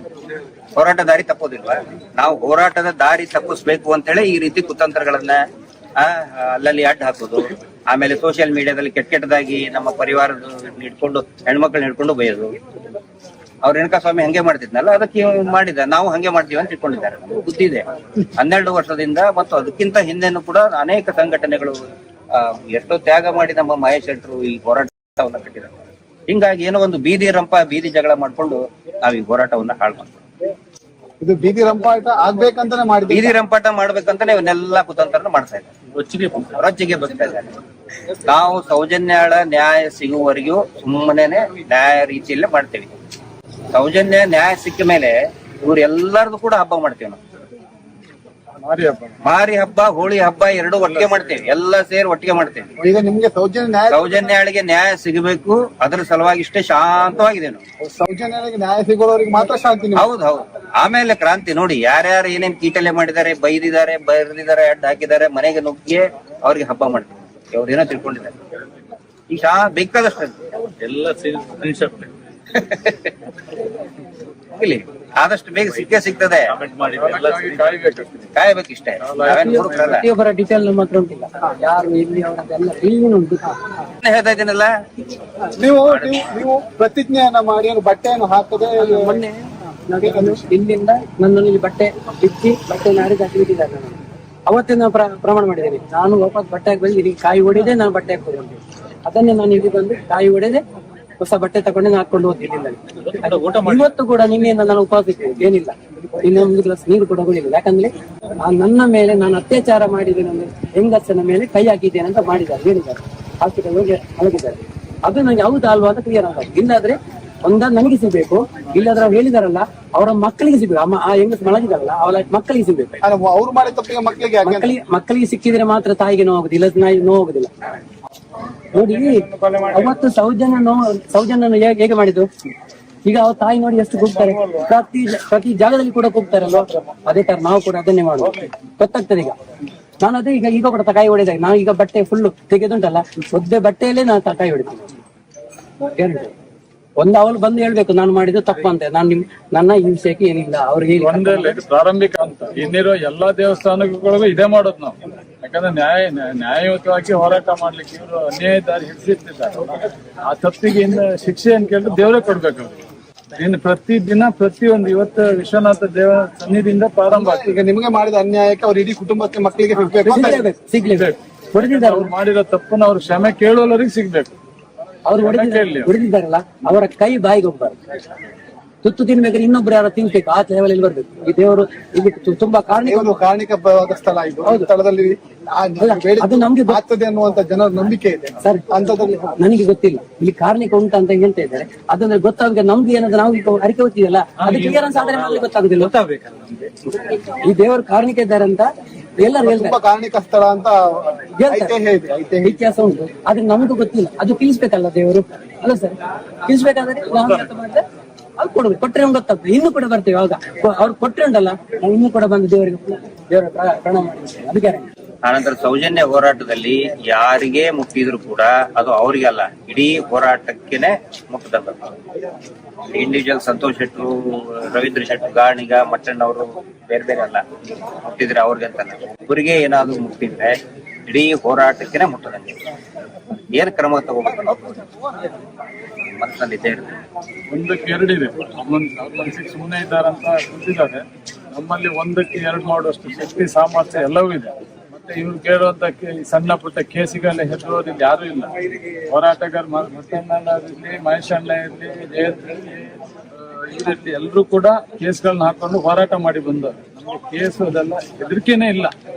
ಹೋರಾಟ ದಾರಿ ತಪ್ಪೋದಿಲ್ವಾ? ನಾವು ಹೋರಾಟದ ದಾರಿ ತಪ್ಪಿಸ್ಬೇಕು ಅಂತ ಹೇಳಿ ಈ ರೀತಿ ಕುತಂತ್ರಗಳನ್ನ ಅಲ್ಲಲ್ಲಿ ಅಡ್ಡ ಹಾಕೋದು, ಆಮೇಲೆ ಸೋಷಿಯಲ್ ಮೀಡಿಯಾದಲ್ಲಿ ಕೆಟ್ಟದಾಗಿ ನಮ್ಮ ಪರಿವಾರದ ಹಿಡ್ಕೊಂಡು ಹೆಣ್ಮಕ್ಳನ್ನ ಹಿಡ್ಕೊಂಡು ಬೈಯೋದು. ಅವ್ರ ರೇಣುಕಾ ಸ್ವಾಮಿ ಹಂಗೆ ಮಾಡ್ತಿದ್ನಲ್ಲ, ಅದಕ್ಕೆ ಮಾಡಿದ, ನಾವು ಹಂಗೆ ಮಾಡ್ತೀವಿ ಅಂತ ಇಟ್ಕೊಂಡಿದ್ದಾರೆ. ನಮ್ಗೆ ಬುದ್ಧಿ ಇದೆ. 12 ವರ್ಷದಿಂದ ಮತ್ತು ಅದಕ್ಕಿಂತ ಹಿಂದೆನೂ ಕೂಡ ಅನೇಕ ಸಂಘಟನೆಗಳು ಎಷ್ಟೋ ತ್ಯಾಗ ಮಾಡಿ ನಮ್ಮ ಮಹೇಶ್ ಶೆಟ್ರು ಈ ಹೋರಾಟವನ್ನ ಕಟ್ಟಿದ್ದಾರೆ. ಹಿಂಗಾಗಿ ಏನೋ ಒಂದು ಬೀದಿ ಜಗಳ ಮಾಡ್ಕೊಂಡು ನಾವ್ ಈ ಹೋರಾಟವನ್ನ ಹಾಳು ಮಾಡ್ತೀವಿ. ಇದು ಬೀದಿ ರಂಪಾಟ ಆಗ್ಬೇಕಂತಾನೆ ಮಾಡಿದ್ವಿ. ಬೀದಿ ರಂಪಾಟ ಮಾಡ್ಬೇಕಂತಾನೆ ಇವನ್ನೆಲ್ಲ ಕುತಂತ್ರನ ಮಾಡ್ತಾ ಇದ್ದಾರೆ, ರೊಚ್ಚಿಗೆ ಬರ್ತಾ ಇದ್ದಾರೆ. ನಾವು ಸೌಜನ್ಯಾಳ ನ್ಯಾಯ ಸಿಗುವವರೆಗೂ ಸುಮ್ಮನೆ ನ್ಯಾಯ ರೀತಿಯಲ್ಲೇ ಮಾಡ್ತೇವೆ. ಸೌಜನ್ಯ ನ್ಯಾಯ ಸಿಕ್ಕ ಮೇಲೆ ಇವ್ರು ಎಲ್ಲಾರ್ದು ಕೂಡ ಹಬ್ಬ ಮಾಡ್ತೇವೆ ನಾವು. ಮಾರಿ ಹಬ್ಬ, ಹೋಳಿ ಹಬ್ಬ ಎರಡು ಒಟ್ಟಿಗೆ ಮಾಡ್ತೇವೆ, ಎಲ್ಲ ಸೇರಿ ಒಟ್ಟಿಗೆ ಮಾಡ್ತೇವೆ. ಈಗ ನಿಮ್ಗೆ ಸೌಜನ್ಯಾಳಿಗೆ ನ್ಯಾಯ ಸಿಗಬೇಕು, ಅದರ ಸಲುವಾಗಿ ಇಷ್ಟೇ ಶಾಂತವಾಗಿದೆ ನಾವು. ಸೌಜನ್ಯನಿಗೆ ನ್ಯಾಯ ಸಿಗೋರಿಗೆ ಮಾತ್ರ ಶಾಂತಿ. ಹೌದು. ಆಮೇಲೆ ಕ್ರಾಂತಿ ನೋಡಿ, ಯಾರ್ಯಾರು ಏನೇನ್ ಕೀಟಲೆ ಮಾಡಿದ್ದಾರೆ, ಬೈದಿದ್ದಾರೆ, ಅಡ್ಡ ಹಾಕಿದ್ದಾರೆ, ಮನೆಗೆ ನುಗ್ಗಿ ಅವ್ರಿಗೆ ಹಬ್ಬ ಮಾಡ್ತಾರೆ. ಅವ್ರೇನೋ ತಿಳ್ಕೊಂಡಿದ್ದಾರೆ. ಈಗ ಬೇಕಾದಷ್ಟು ಎಲ್ಲ ಇಲ್ಲಿ ಆದಷ್ಟು ಬೇಗ ಸಿಗ್ತದೆ. ಕಾಯ್ಬೇಕಿಷ್ಟೇ. ಪ್ರತಿಯೊಬ್ಬರ ಡೀಟೇಲ್ ನಮ್ಮ ಹತ್ರ ಉಂಟಿಲ್ಲ, ಯಾರು ಇಲ್ಲಿ ಅವರದೆಲ್ಲ ಉಂಟು. ಹೇಳ್ತಾ ಇದ್ದೀನಲ್ಲ, ನೀವು ಪ್ರತಿಜ್ಞೆಯನ್ನ ಮಾಡಿ ಬಟ್ಟೆಯನ್ನು ಹಾಕದೆ ಮೊನ್ನೆ ಇಲ್ಲಿಂದ ನನ್ನನ್ನು ಇಲ್ಲಿ ಬಟ್ಟೆ ಬಿಚ್ಚಿ ಬಟ್ಟೆ ನಾಡಿ ಹಾಕಿ ಬಿಟ್ಟಿದ್ದಾರೆ. ನಾನು ಅವತ್ತೇ ನಾನು ಪ್ರಮಾಣ ಮಾಡಿದ್ದೇನೆ, ನಾನು ವಾಪಸ್ ಬಟ್ಟೆ ಹಾಕಿ ಬಂದು ಇಲ್ಲಿ ಕಾಯಿ ಹೊಡೆದೇ ನಾನು ಬಟ್ಟೆ ಹಾಕೋದು. ಅದನ್ನೇ ನಾನು ಇಲ್ಲಿ ಬಂದು ಕಾಯಿ ಹೊಡೆದೆ ಹೊಸ ಬಟ್ಟೆ ತಗೊಂಡೆ ನಾನು ಹಾಕೊಂಡು ಹೋಗ್ತಿದ್ದಿಲ್ಲ. ಇವತ್ತು ಕೂಡ ನಿನ್ನೆಯಿಂದ ನಾನು ಉಪವಾಸ ಇದ್ದೇನೆ, ಏನಿಲ್ಲ, ಇನ್ನೊಂದು ಗ್ಲಾಸ್ ನೀರು ಕೂಡ ಕುಡಿಲಿಲ್ಲ. ಯಾಕಂದ್ರೆ ನನ್ನ ಮೇಲೆ ನಾನು ಅತ್ಯಾಚಾರ ಮಾಡಿದ್ದೇನೆ ಅಂದ್ರೆ ಹೆಂಗಸನ ಮೇಲೆ ಕೈ ಹಾಕಿದ್ದೇನೆ ಅಂತ ಹೇಳಿದ್ದಾರೆ. ಹಾಸ್ಪಿಟಲ್ ಹೋಗಿ ಮಲಗಿದ್ದಾರೆ. ಅದು ನಂಗೆ ಯಾವ್ದು ಅಲ್ವಾ ಅಂತ ಕ್ಲಿಯರ್ ಆಗ. ಇಲ್ಲಾದ್ರೆ ನನಗೆ ಸಿಗ್ಬೇಕು, ಇಲ್ಲಾದ್ರೆ ಅವ್ರು ಹೇಳಿದಾರಲ್ಲ ಅವರ ಮಕ್ಕಳಿಗೆ ಸಿಗ್ಬೇಕು. ಆ ಹೆಂಗಸ್ ಮಲಗಿದಾರಲ್ಲ ಅವಳ ಮಕ್ಕಳಿಗೆ ಸಿಗ್ಬೇಕು. ಅವ್ರು ಮಾಡಿದ ತಪ್ಪಿಗೆ ಮಕ್ಕಳಿಗೆ ಸಿಕ್ಕಿದ್ರೆ ಮಾತ್ರ ತಾಯಿಗೆ ನೋವಾಗುದಿಲ್ಲ, ನೋವಾಗುದಿಲ್ಲ. ನೋಡಿ ಅವತ್ತು ಸೌಜನ್ಯನು ಹೇಗೆ ಮಾಡಿದ್ದು, ಈಗ ಅವ್ರ ತಾಯಿ ನೋಡಿ ಎಷ್ಟು ಕೂಗ್ತಾರೆ, ಪ್ರತಿ ಜಾಗದಲ್ಲಿ ಕೂಡ ಕೂಗ್ತಾರಲ್ವ. ಅದೇ ತರ ನಾವು ಕೂಡ ಅದನ್ನೇ ಮಾಡುದು, ಗೊತ್ತಾಗ್ತದೆ. ಈಗ ನಾನು ಅದೇ ಈಗ ಕೂಡ ಕಾಯಿ ಹೊಡೆದಾಗ ನಾನು ಈಗ ಬಟ್ಟೆ ಫುಲ್ ತೆಗೆದುಂಟಲ್ಲ, ಒದ್ದೆ ಬಟ್ಟೆಯಲ್ಲೇ ನಾನು ಕಾಯಿ ಹೊಡಿತೀನಿ. ಅವಳು ಬಂದು ಹೇಳ್ಬೇಕು ನಾನು ಮಾಡಿದ್ದು ತಪ್ಪು ಅಂತ. ನನ್ನ ಈ ವಿಷಯಕ್ಕೆ ಏನಿಲ್ಲ ಅವ್ರಿಗೆ ಪ್ರಾರಂಭಿಕ ಅಂತ ಇನ್ನಿರೋ ಎಲ್ಲಾ ದೇವಸ್ಥಾನಗಳಿಗೂ ಇದೇ ಮಾಡೋದು ನಾವು. ಯಾಕಂದ್ರೆ ನ್ಯಾಯಯುತವಾಗಿ ಹೋರಾಟ ಮಾಡ್ಲಿಕ್ಕೆ ಇವರು ಅನ್ಯಾಯ ದಾರಿ ಹಿಡಿಸಿರ್ತಿದ್ದಾರೆ. ಆ ತಪ್ಪಿಗೆ ಶಿಕ್ಷೆಯನ್ನು ಕೇಳಿದ್ರೆ ದೇವರೇ ಕೊಡ್ಬೇಕು. ಇನ್ನು ಪ್ರತಿಯೊಂದು ಇವತ್ತು ವಿಶ್ವನಾಥ ದೇವ ಸನ್ನಿಧಿಯಿಂದ ಪ್ರಾರಂಭ ಆಗ್ತದೆ. ಈಗ ನಿಮಗೆ ಮಾಡಿದ ಅನ್ಯಾಯಕ್ಕೆ ಅವ್ರ ಇಡೀ ಕುಟುಂಬಕ್ಕೆ ಮಕ್ಕಳಿಗೆ ಸಿಗ್ಲೇಬೇಕು. ಅವ್ರು ಮಾಡಿರೋ ತಪ್ಪನ್ನ ಅವ್ರು ಕ್ಷಮೆ ಕೇಳುವವರಿಗೆ ಸಿಗ್ಬೇಕು. ಅವ್ರು ಹೊಡೆದಿದ್ದಾರಲ್ಲ ಅವರ ಕೈ ಬಾಯಿಗೆ ಹೋಗ್ಬಾರ್ದು. ತುತ್ತು ತಿನ್ಬೇಕಾದ್ರೆ ಇನ್ನೊಬ್ರು ಯಾರು ತಿನ್ಬೇಕು, ಆ ಲೆವೆಲ್ ಬರ್ಬೇಕು. ಈ ದೇವರು ಇಲ್ಲಿ ತುಂಬಾ ಕಾರಣಿಕವಾದ ಸ್ಥಳ ಇದು. ಸ್ಥಳದಲ್ಲಿ ಅದು ನಮ್ಗೆ ಆಗ್ತದೆ ಅನ್ನುವಂತ ಜನರ ನಂಬಿಕೆ ಇದೆ ಸರ್. ಅಂತದ್ರಲ್ಲಿ ನನಗೆ ಗೊತ್ತಿಲ್ಲ ಇಲ್ಲಿ ಕಾರಣಿಕ ಉಂಟು ಅಂತ ಹೇಳ್ತಾ ಇದ್ದಾರೆ. ಅದಂದ್ರೆ ಗೊತ್ತಾಗ ನಮ್ಗೆ ಏನಾದ್ರು ನಾವು ಈಗ ಅರಿಕೆ ಹೋಗ್ತಿದಲ್ಲ, ಅದು ಕ್ಲಿಯರೆನ್ಸ್ ಆದ್ರೆ ನಮ್ಗೆ ಗೊತ್ತಾಗುದಿಲ್ಲ. ಈ ದೇವರು ಕಾರಣಿಕ ಇದ್ದಾರೆ ಅಂತ ಎಲ್ಲರೂ ಹೇಳ್ತಾರೆ. ಕಾರಣಿಕ ಸ್ಥಳ ಅಂತ ಇತಿಹಾಸ ಉಂಟು, ಆದ್ರೆ ನಮಗೂ ಗೊತ್ತಿಲ್ಲ. ಅದು ತಿಳಿಸ್ಬೇಕಲ್ಲ ದೇವರು, ಅಲ್ಲ ಸರ್? ತಿಳಿಸ್ಬೇಕಾದ್ರೆ ಅದು ಕೊಡ್ಬೇಕು, ಕೊಟ್ರೆ ನಮ್ಗೆ ಗೊತ್ತಾಗ್ತದೆ. ಇನ್ನು ಕೂಡ ಬರ್ತೇವೆ. ಆಗ ಅವ್ರು ಕೊಟ್ರೆ ಉಂಟಲ್ಲ, ನಾವು ಇನ್ನೂ ಕೂಡ ಬಂದು ದೇವರ ಪ್ರಣಾಮ ಮಾಡಿದ್ದೇವೆ. ಅದು ಗ್ಯಾರಂಟಿ. ಆನಂತರ ಸೌಜನ್ಯ ಹೋರಾಟದಲ್ಲಿ ಯಾರಿಗೇ ಮುಟ್ಟಿದ್ರು ಕೂಡ ಅದು ಅವ್ರಿಗಲ್ಲ, ಇಡೀ ಹೋರಾಟಕ್ಕೇನೆ ಮುಟ್ಟದಂತ. ಇಂಡಿವಿಜುವಲ್ ಸಂತೋಷ್ ಶೆಟ್ರು, ರವೀಂದ್ರ ಶೆಟ್ರು, ಗಾಣಿಗ, ಮಟ್ಟಣ್ಣವರು ಬೇರೆ ಬೇರೆ ಅಲ್ಲ, ಮುಟ್ಟಿದ್ರೆ ಅವ್ರಿಗೆ ಅಂತ. ಒಬ್ಬರಿಗೆ ಏನಾದ್ರು ಮುಟ್ಟಿದ್ರೆ ಇಡೀ ಹೋರಾಟಕ್ಕೇನೆ ಮುಟ್ಟದಂಗೆ. ಏನ್ ಕ್ರಮ ತಗೋಬೇಕು ಮನಸ್ಸಲ್ಲಿ ಇದೆ. ಒಂದಕ್ಕೆ ಎರಡಿದೆ, ಅವ್ರ ಮನಸ್ಸಿಗೆ ಸುಮ್ಮನೆ ಇದ್ದಾರಂತ ಗೊತ್ತಿದ್ದಾರೆ. ನಮ್ಮಲ್ಲಿ ಒಂದಕ್ಕೆ ಎರಡು ಮಾಡುವಷ್ಟು ಶಕ್ತಿ ಸಾಮರ್ಥ್ಯ ಎಲ್ಲವೂ ಇದೆ. ಮತ್ತೆ ಇವ್ರು ಕೇಳುವಂತ ಸಣ್ಣ ಪುಟ್ಟ ಕೇಸಿಗೆಲ್ಲ ಹೆದರೋದು ಯಾರು ಇಲ್ಲ. ಹೋರಾಟಗಾರ ಮಟ್ಟಣ್ಣ ಇರಲಿ, ಮಹೇಶ್ ಅಣ್ಣ ಇರಲಿ, ಜಯಂತ್ ಇರಲಿ, ಇವರಲ್ಲಿ ಎಲ್ಲರೂ ಕೂಡ ಕೇಸ್ಗಳನ್ನ ಹಾಕೊಂಡು ಹೋರಾಟ ಮಾಡಿ ಬಂದವರು. ನಮ್ಗೆ ಕೇಸು ಅದೆಲ್ಲ ಹೆದರಿಕೆನೇ ಇಲ್ಲ.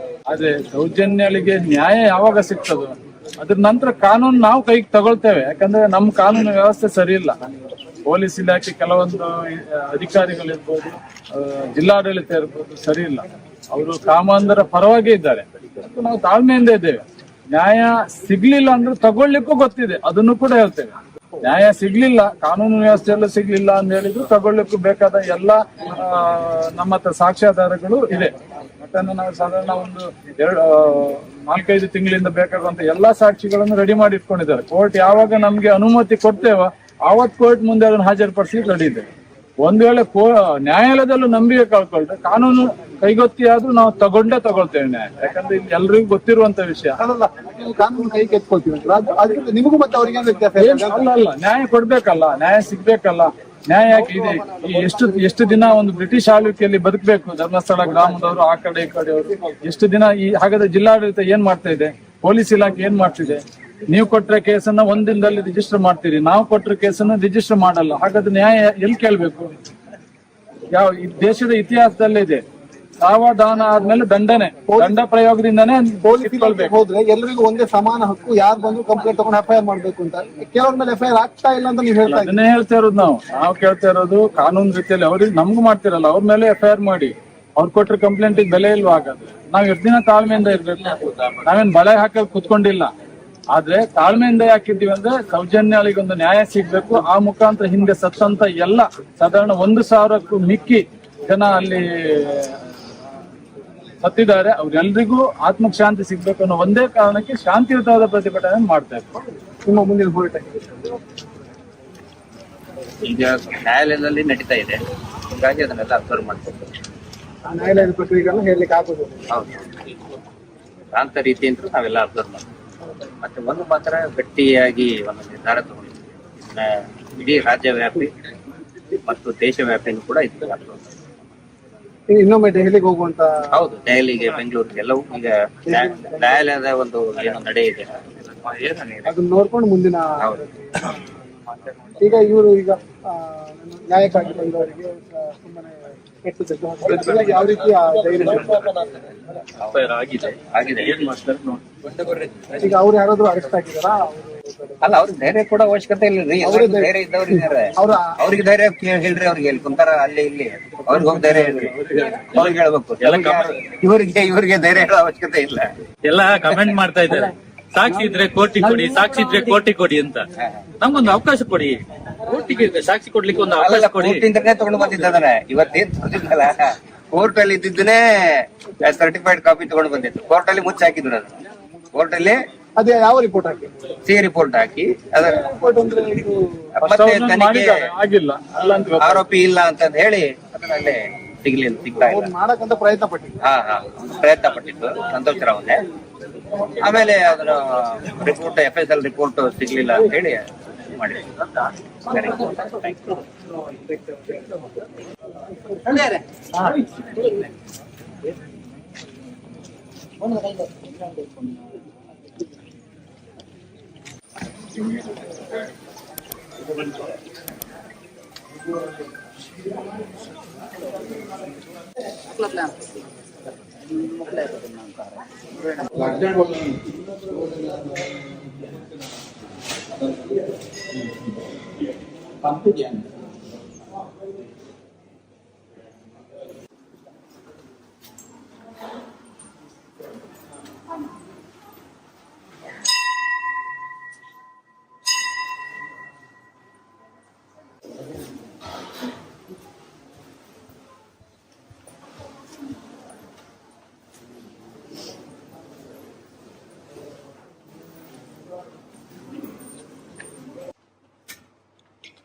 ಆದ್ರೆ ದೌರ್ಜನ್ಯಗಳಿಗೆ ನ್ಯಾಯ ಯಾವಾಗ ಸಿಗ್ತದೋ ಅದ್ರ ನಂತರ ಕಾನೂನು ನಾವು ಕೈಗೆ ತಗೊಳ್ತೇವೆ. ಯಾಕಂದ್ರೆ ನಮ್ಮ ಕಾನೂನು ವ್ಯವಸ್ಥೆ ಸರಿ ಇಲ್ಲ. ಪೊಲೀಸ್ ಇಲಾಖೆ ಕೆಲವೊಂದು ಅಧಿಕಾರಿಗಳಿರ್ಬೋದು, ಜಿಲ್ಲಾಡಳಿತ ಇರ್ಬೋದು, ಸರಿ ಇಲ್ಲ. ಅವರು ಕಾಮಾಂಧರ ಪರವಾಗೇ ಇದ್ದಾರೆ. ನಾವು ತಾಳ್ಮೆಯಿಂದ ಇದ್ದೇವೆ. ನ್ಯಾಯ ಸಿಗ್ಲಿಲ್ಲ ಅಂದ್ರೆ ತಗೊಳ್ಲಿಕ್ಕೂ ಗೊತ್ತಿದೆ, ಅದನ್ನು ಕೂಡ ಹೇಳ್ತೇವೆ. ನ್ಯಾಯ ಸಿಗ್ಲಿಲ್ಲ, ಕಾನೂನು ವ್ಯವಸ್ಥೆಯಲ್ಲೂ ಸಿಗ್ಲಿಲ್ಲ ಅಂತ ಹೇಳಿದ್ರು ತಗೊಳ್ಲಿಕ್ಕೂ ಬೇಕಾದ ಎಲ್ಲ ನಮ್ಮ ಹತ್ರ ಸಾಕ್ಷ್ಯಾಧಾರಗಳು ಇದೆ. ಮತ್ತೆ ನಾವು ಸಾಧಾರಣ ಒಂದು 4-5 ತಿಂಗಳಿಂದ ಬೇಕಾಗುವಂತ ಎಲ್ಲಾ ಸಾಕ್ಷಿಗಳನ್ನು ರೆಡಿ ಮಾಡಿ ಇಟ್ಕೊಂಡಿದ್ದಾರೆ. ಕೋರ್ಟ್ ಯಾವಾಗ ನಮ್ಗೆ ಅನುಮತಿ ಕೊಡ್ತೇವ ಆವತ್ ಕೋರ್ಟ್ ಮುಂದೆ ಅದನ್ನು ಹಾಜರುಪಡಿಸಿ ರೆಡಿ ಇದೆ. ಒಂದ್ ವೇಳೆ ನ್ಯಾಯಾಲಯದಲ್ಲೂ ನಂಬಿಕೆ ಕಳ್ಕೊಳ್ರೆ ಕಾನೂನು ಕೈಗೊತ್ತಿ ಆದ್ರೂ ನಾವು ತಗೊಳ್ತೇವೆ ನ್ಯಾಯ. ಯಾಕಂದ್ರೆ ಇಲ್ಲಿ ಎಲ್ರಿಗೂ ಗೊತ್ತಿರುವಂತ ವಿಷಯ. ನೀವು ಕಾನೂನು ಕೈಗೆ ಎತ್ಕೊಳ್ತೀವಿ, ಅದಕ್ಕೆ ನಿಮಗೂ ಮತ್ತೆ ಅವರಿಗೆ ಅಲ್ಲ, ನ್ಯಾಯ ಕೊಡ್ಬೇಕಲ್ಲ, ನ್ಯಾಯ ಸಿಗ್ಬೇಕಲ್ಲ. ನ್ಯಾಯ ಯಾಕೆ ಇದೆ? ಎಷ್ಟು ದಿನ ಒಂದು ಬ್ರಿಟಿಷ್ ಆಳ್ವಿಕೆಯಲ್ಲಿ ಬದುಕಬೇಕು ಧರ್ಮಸ್ಥಳ ಗ್ರಾಮದವರು, ಆ ಕಡೆ ಈ ಕಡೆ ಅವರು ಎಷ್ಟು ದಿನ? ಹಾಗಾದ್ರೆ ಜಿಲ್ಲಾಡಳಿತ ಏನ್ ಮಾಡ್ತಾ ಇದೆ? ಪೊಲೀಸ್ ಇಲಾಖೆ ಏನ್ ಮಾಡ್ತಿದೆ? ನೀವು ಕೊಟ್ರೆ ಕೇಸನ್ನ ಒಂದಿನದಲ್ಲಿ ರಿಜಿಸ್ಟರ್ ಮಾಡ್ತೀರಿ, ನಾವು ಕೊಟ್ರೆ ಕೇಸನ್ನ ರಿಜಿಸ್ಟರ್ ಮಾಡಲ್ಲ. ಹಾಗಾದ್ರೆ ನ್ಯಾಯ ಎಲ್ಲಿ ಕೇಳ್ಬೇಕು? ಯಾವ ದೇಶದ ಇತಿಹಾಸದಲ್ಲೇ ಇದೆ, ಸಾವಧಾನ ಆದ್ಮೇಲೆ ದಂಡ ಪ್ರಯೋಗದಿಂದಾನೇ ಹೋದ್ರೆ ಎಲ್ರಿಗೂ ಒಂದೇ ಸಮಾನ ಹಕ್ಕು. ಯಾರು ಬಂದ್ರು ಕಂಪ್ಲೇಂಟ್ ತಗೊಂಡು FIR ಮಾಡ್ಬೇಕು ಅಂತ. ಕೆಲವ್ರ ಮೇಲೆ FIR ಆಗ್ತಾ ಇಲ್ಲ ಅಂತ ನೀವು ಹೇಳ್ತಾ ಅದನ್ನೇ ಹೇಳ್ತಾ ಇರೋದು. ನಾವು ಕೇಳ್ತಾ ಇರೋದು ಕಾನೂನು ರೀತಿಯಲ್ಲಿ ಅವ್ರಿಗೆ ನಮ್ಗೂ ಮಾಡ್ತಿರಲ್ಲ, ಅವ್ರ ಮೇಲೆ FIR ಮಾಡಿ. ಅವ್ರು ಕೊಟ್ರೆ ಕಂಪ್ಲೇಂಟ್ ಬೆಲೆ ಇಲ್ವಾ? ಹಾಗಾದ್ರೆ ನಾವ್ ಎಷ್ಟು ದಿನ ತಾಳ್ಮೆಯಿಂದ ಇರ್ಬೇಕು? ನಾವೇನ್ ಬಳೆ ಹಾಕಿ ಕುತ್ಕೊಂಡಿಲ್ಲ. ಆದ್ರೆ ತಾಳ್ಮೆಯಿಂದ ಯಾಕಿದ್ದೀವಿ ಅಂದ್ರೆ ಸೌಜನ್ಯಗಳಿಗೊಂದು ನ್ಯಾಯ ಸಿಗ್ಬೇಕು. ಆ ಮುಖಾಂತರ ಹಿಂದೆ ಸತ್ತಂತ ಎಲ್ಲ ಸಾಧಾರಣ 1,000ಕ್ಕೂ ಮಿಕ್ಕಿ ಜನ ಅಲ್ಲಿ ಸತ್ತಿದ್ದಾರೆ. ಅವ್ರೆಲ್ರಿಗೂ ಆತ್ಮಕ್ ಶಾಂತಿ ಸಿಗ್ಬೇಕು ಅನ್ನೋ ಒಂದೇ ಕಾರಣಕ್ಕೆ ಶಾಂತಿಯುತವಾದ ಪ್ರತಿಭಟನೆ ಮಾಡ್ತಾ ಇರ್ತಾರೆ. ನಿಮ್ಮ ಮುಂದಿನ ಹೋರಾಟ ಈಗ ನ್ಯಾಯಾಲಯದಲ್ಲಿ ನಡೀತಾ ಇದೆ, ಹೀಗಾಗಿ ಅದನ್ನೆಲ್ಲ ಅಬ್ಸರ್ವ್ ಮಾಡ್ತಾರೆ. ನ್ಯಾಯಾಲಯದ ಪ್ರಕ್ರಿಯೆಗಳನ್ನ ಹೇಳಲಿಕ್ಕೆ ಆಗೋದು. ಹೌದು, ಶಾಂತ ರೀತಿಯಿಂದ ನಾವೆಲ್ಲ ಅಬ್ಸರ್ವ್ ಮಾಡ್ತೀವಿ. ಮತ್ತೆ ಒಂದು ಮಾತ್ರ ಗಟ್ಟಿಯಾಗಿ ಒಂದು ನಿರ್ಧಾರ ತಗೊಂಡಿದ್ದೀವಿ. ಇಡೀ ರಾಜ್ಯವ್ಯಾಪಿ ಮತ್ತು ದೇಶವ್ಯಾಪಿನೂ ಕೂಡ ಇದು. ಇನ್ನೊಮ್ಮೆ ದೆಹಲಿಗೆ ಹೋಗುವಂತ? ಹೌದು, ದೆಹಲಿಗೆ, ಬೆಂಗಳೂರಿಗೆ ಎಲ್ಲವೂ ಈಗ ನ್ಯಾಯಾಲಯದ ಒಂದು ಏನು ನಡೆ ಇದೆ ಅದನ್ನ ನೋಡ್ಕೊಂಡು ಮುಂದಿನ. ಈಗ ಇವರು ನ್ಯಾಯಕ್ಕಾಗಿ ಬಂದವರಿಗೆ ಸುಮ್ಮನೆ ಯಾವ ರೀತಿ ಈಗ ಅವ್ರು ಯಾರಾದ್ರೂ ಅರೆಸ್ಟ್ ಆಗಿದಾರಾ? ಅಲ್ಲ, ಅವ್ರಿಗೆ ಧೈರ್ಯ ಕೂಡ ಅವಶ್ಯಕತೆ ಇಲ್ಲ. ಧೈರ್ಯ ಇದ್ದವ್ರು ಇದ್ದಾರೆ, ಅವ್ರಿಗೆ ಧೈರ್ಯ ಹೇಳ್ರಿ. ಅವ್ರಿಗೆ ಎಲ್ಲಿ ಕುಂತಾರ ಅಲ್ಲಿ ಇಲ್ಲಿ ಅವ್ರಿಗೆ ಹೋಗಿ ಧೈರ್ಯ ಹೇಳ್ರಿ, ಅವ್ರಿಗೆ ಹೇಳ್ಬೇಕು. ಇವ್ರಿಗೆ ಧೈರ್ಯ ಹೇಳೋ ಅವಶ್ಯಕತೆ ಇಲ್ಲ. ಎಲ್ಲ ಕಮೆಂಟ್ ಮಾಡ್ತಾ ಇದ್ದಾರೆ, ಸಾಕ್ಷಿ ಇದ್ರೆ ಕೋಟಿ ಕೊಡಿ, ಸಾಕ್ಷಿ ಇದ್ರೆ ಕೋಟಿ ಕೊಡಿ ಅಂತ. ನಮ್ಗೊಂದು ಅವಕಾಶ ಕೊಡಿ, ಕೋರ್ಟಿಗೆ ಸಾಕ್ಷಿ ಕೊಡ್ಲಿಕ್ಕೆ ಒಂದು ಅವಕಾಶ ಕೊಡಿ. ಕೋರ್ಟಿಂದನೇ ತಗೊಂಡು ಬಂದಿದ್ದಾನೆ. ಇವತ್ತೇನ್ ತಗೊಂಡಿದ್ದಲ್ಲ, ಕೋರ್ಟ್ ಅಲ್ಲಿ ಇದ್ದಿದ್ದನ್ನೇ ಸರ್ಟಿಫೈಡ್ ಕಾಪಿ ತಗೊಂಡು ಬಂದಿತ್ತು. ಕೋರ್ಟ್ ಅಲ್ಲಿ ಮುಚ್ಚಿ ಹಾಕಿದ್ರು. ಅದು ಕೋರ್ಟ್ ಅಲ್ಲಿ ಅದೇ ಯಾವ ರಿಪೋರ್ಟ್ ಹಾಕಿ ರಿಪೋರ್ಟ್ ಹಾಕಿ ಅದರ ಮತ್ತೆ ಆಗಿಲ್ಲ, ಆರೋಪಿ ಇಲ್ಲ ಅಂತ ಹೇಳಿ ಅದನ್ನಲ್ಲೇ ಸಿಗ್ತಾ ಇಲ್ಲ. ಮಾಡಕ್ಕಂತ ಪ್ರಯತ್ನ ಪಟ್ಟಿದ್ದು. ಪ್ರಯತ್ನ ಪಟ್ಟಿದ್ದು ಸಂತೋಷ್ ರಾವ್ನೇ. ಆಮೇಲೆ ಅದನ್ನ ರಿಪೋರ್ಟ್ FSL ರಿಪೋರ್ಟ್ ಸಿಗ್ಲಿಲ್ಲ ಅಂತ ಹೇಳಿ ಮಾಡಿದ್ರು.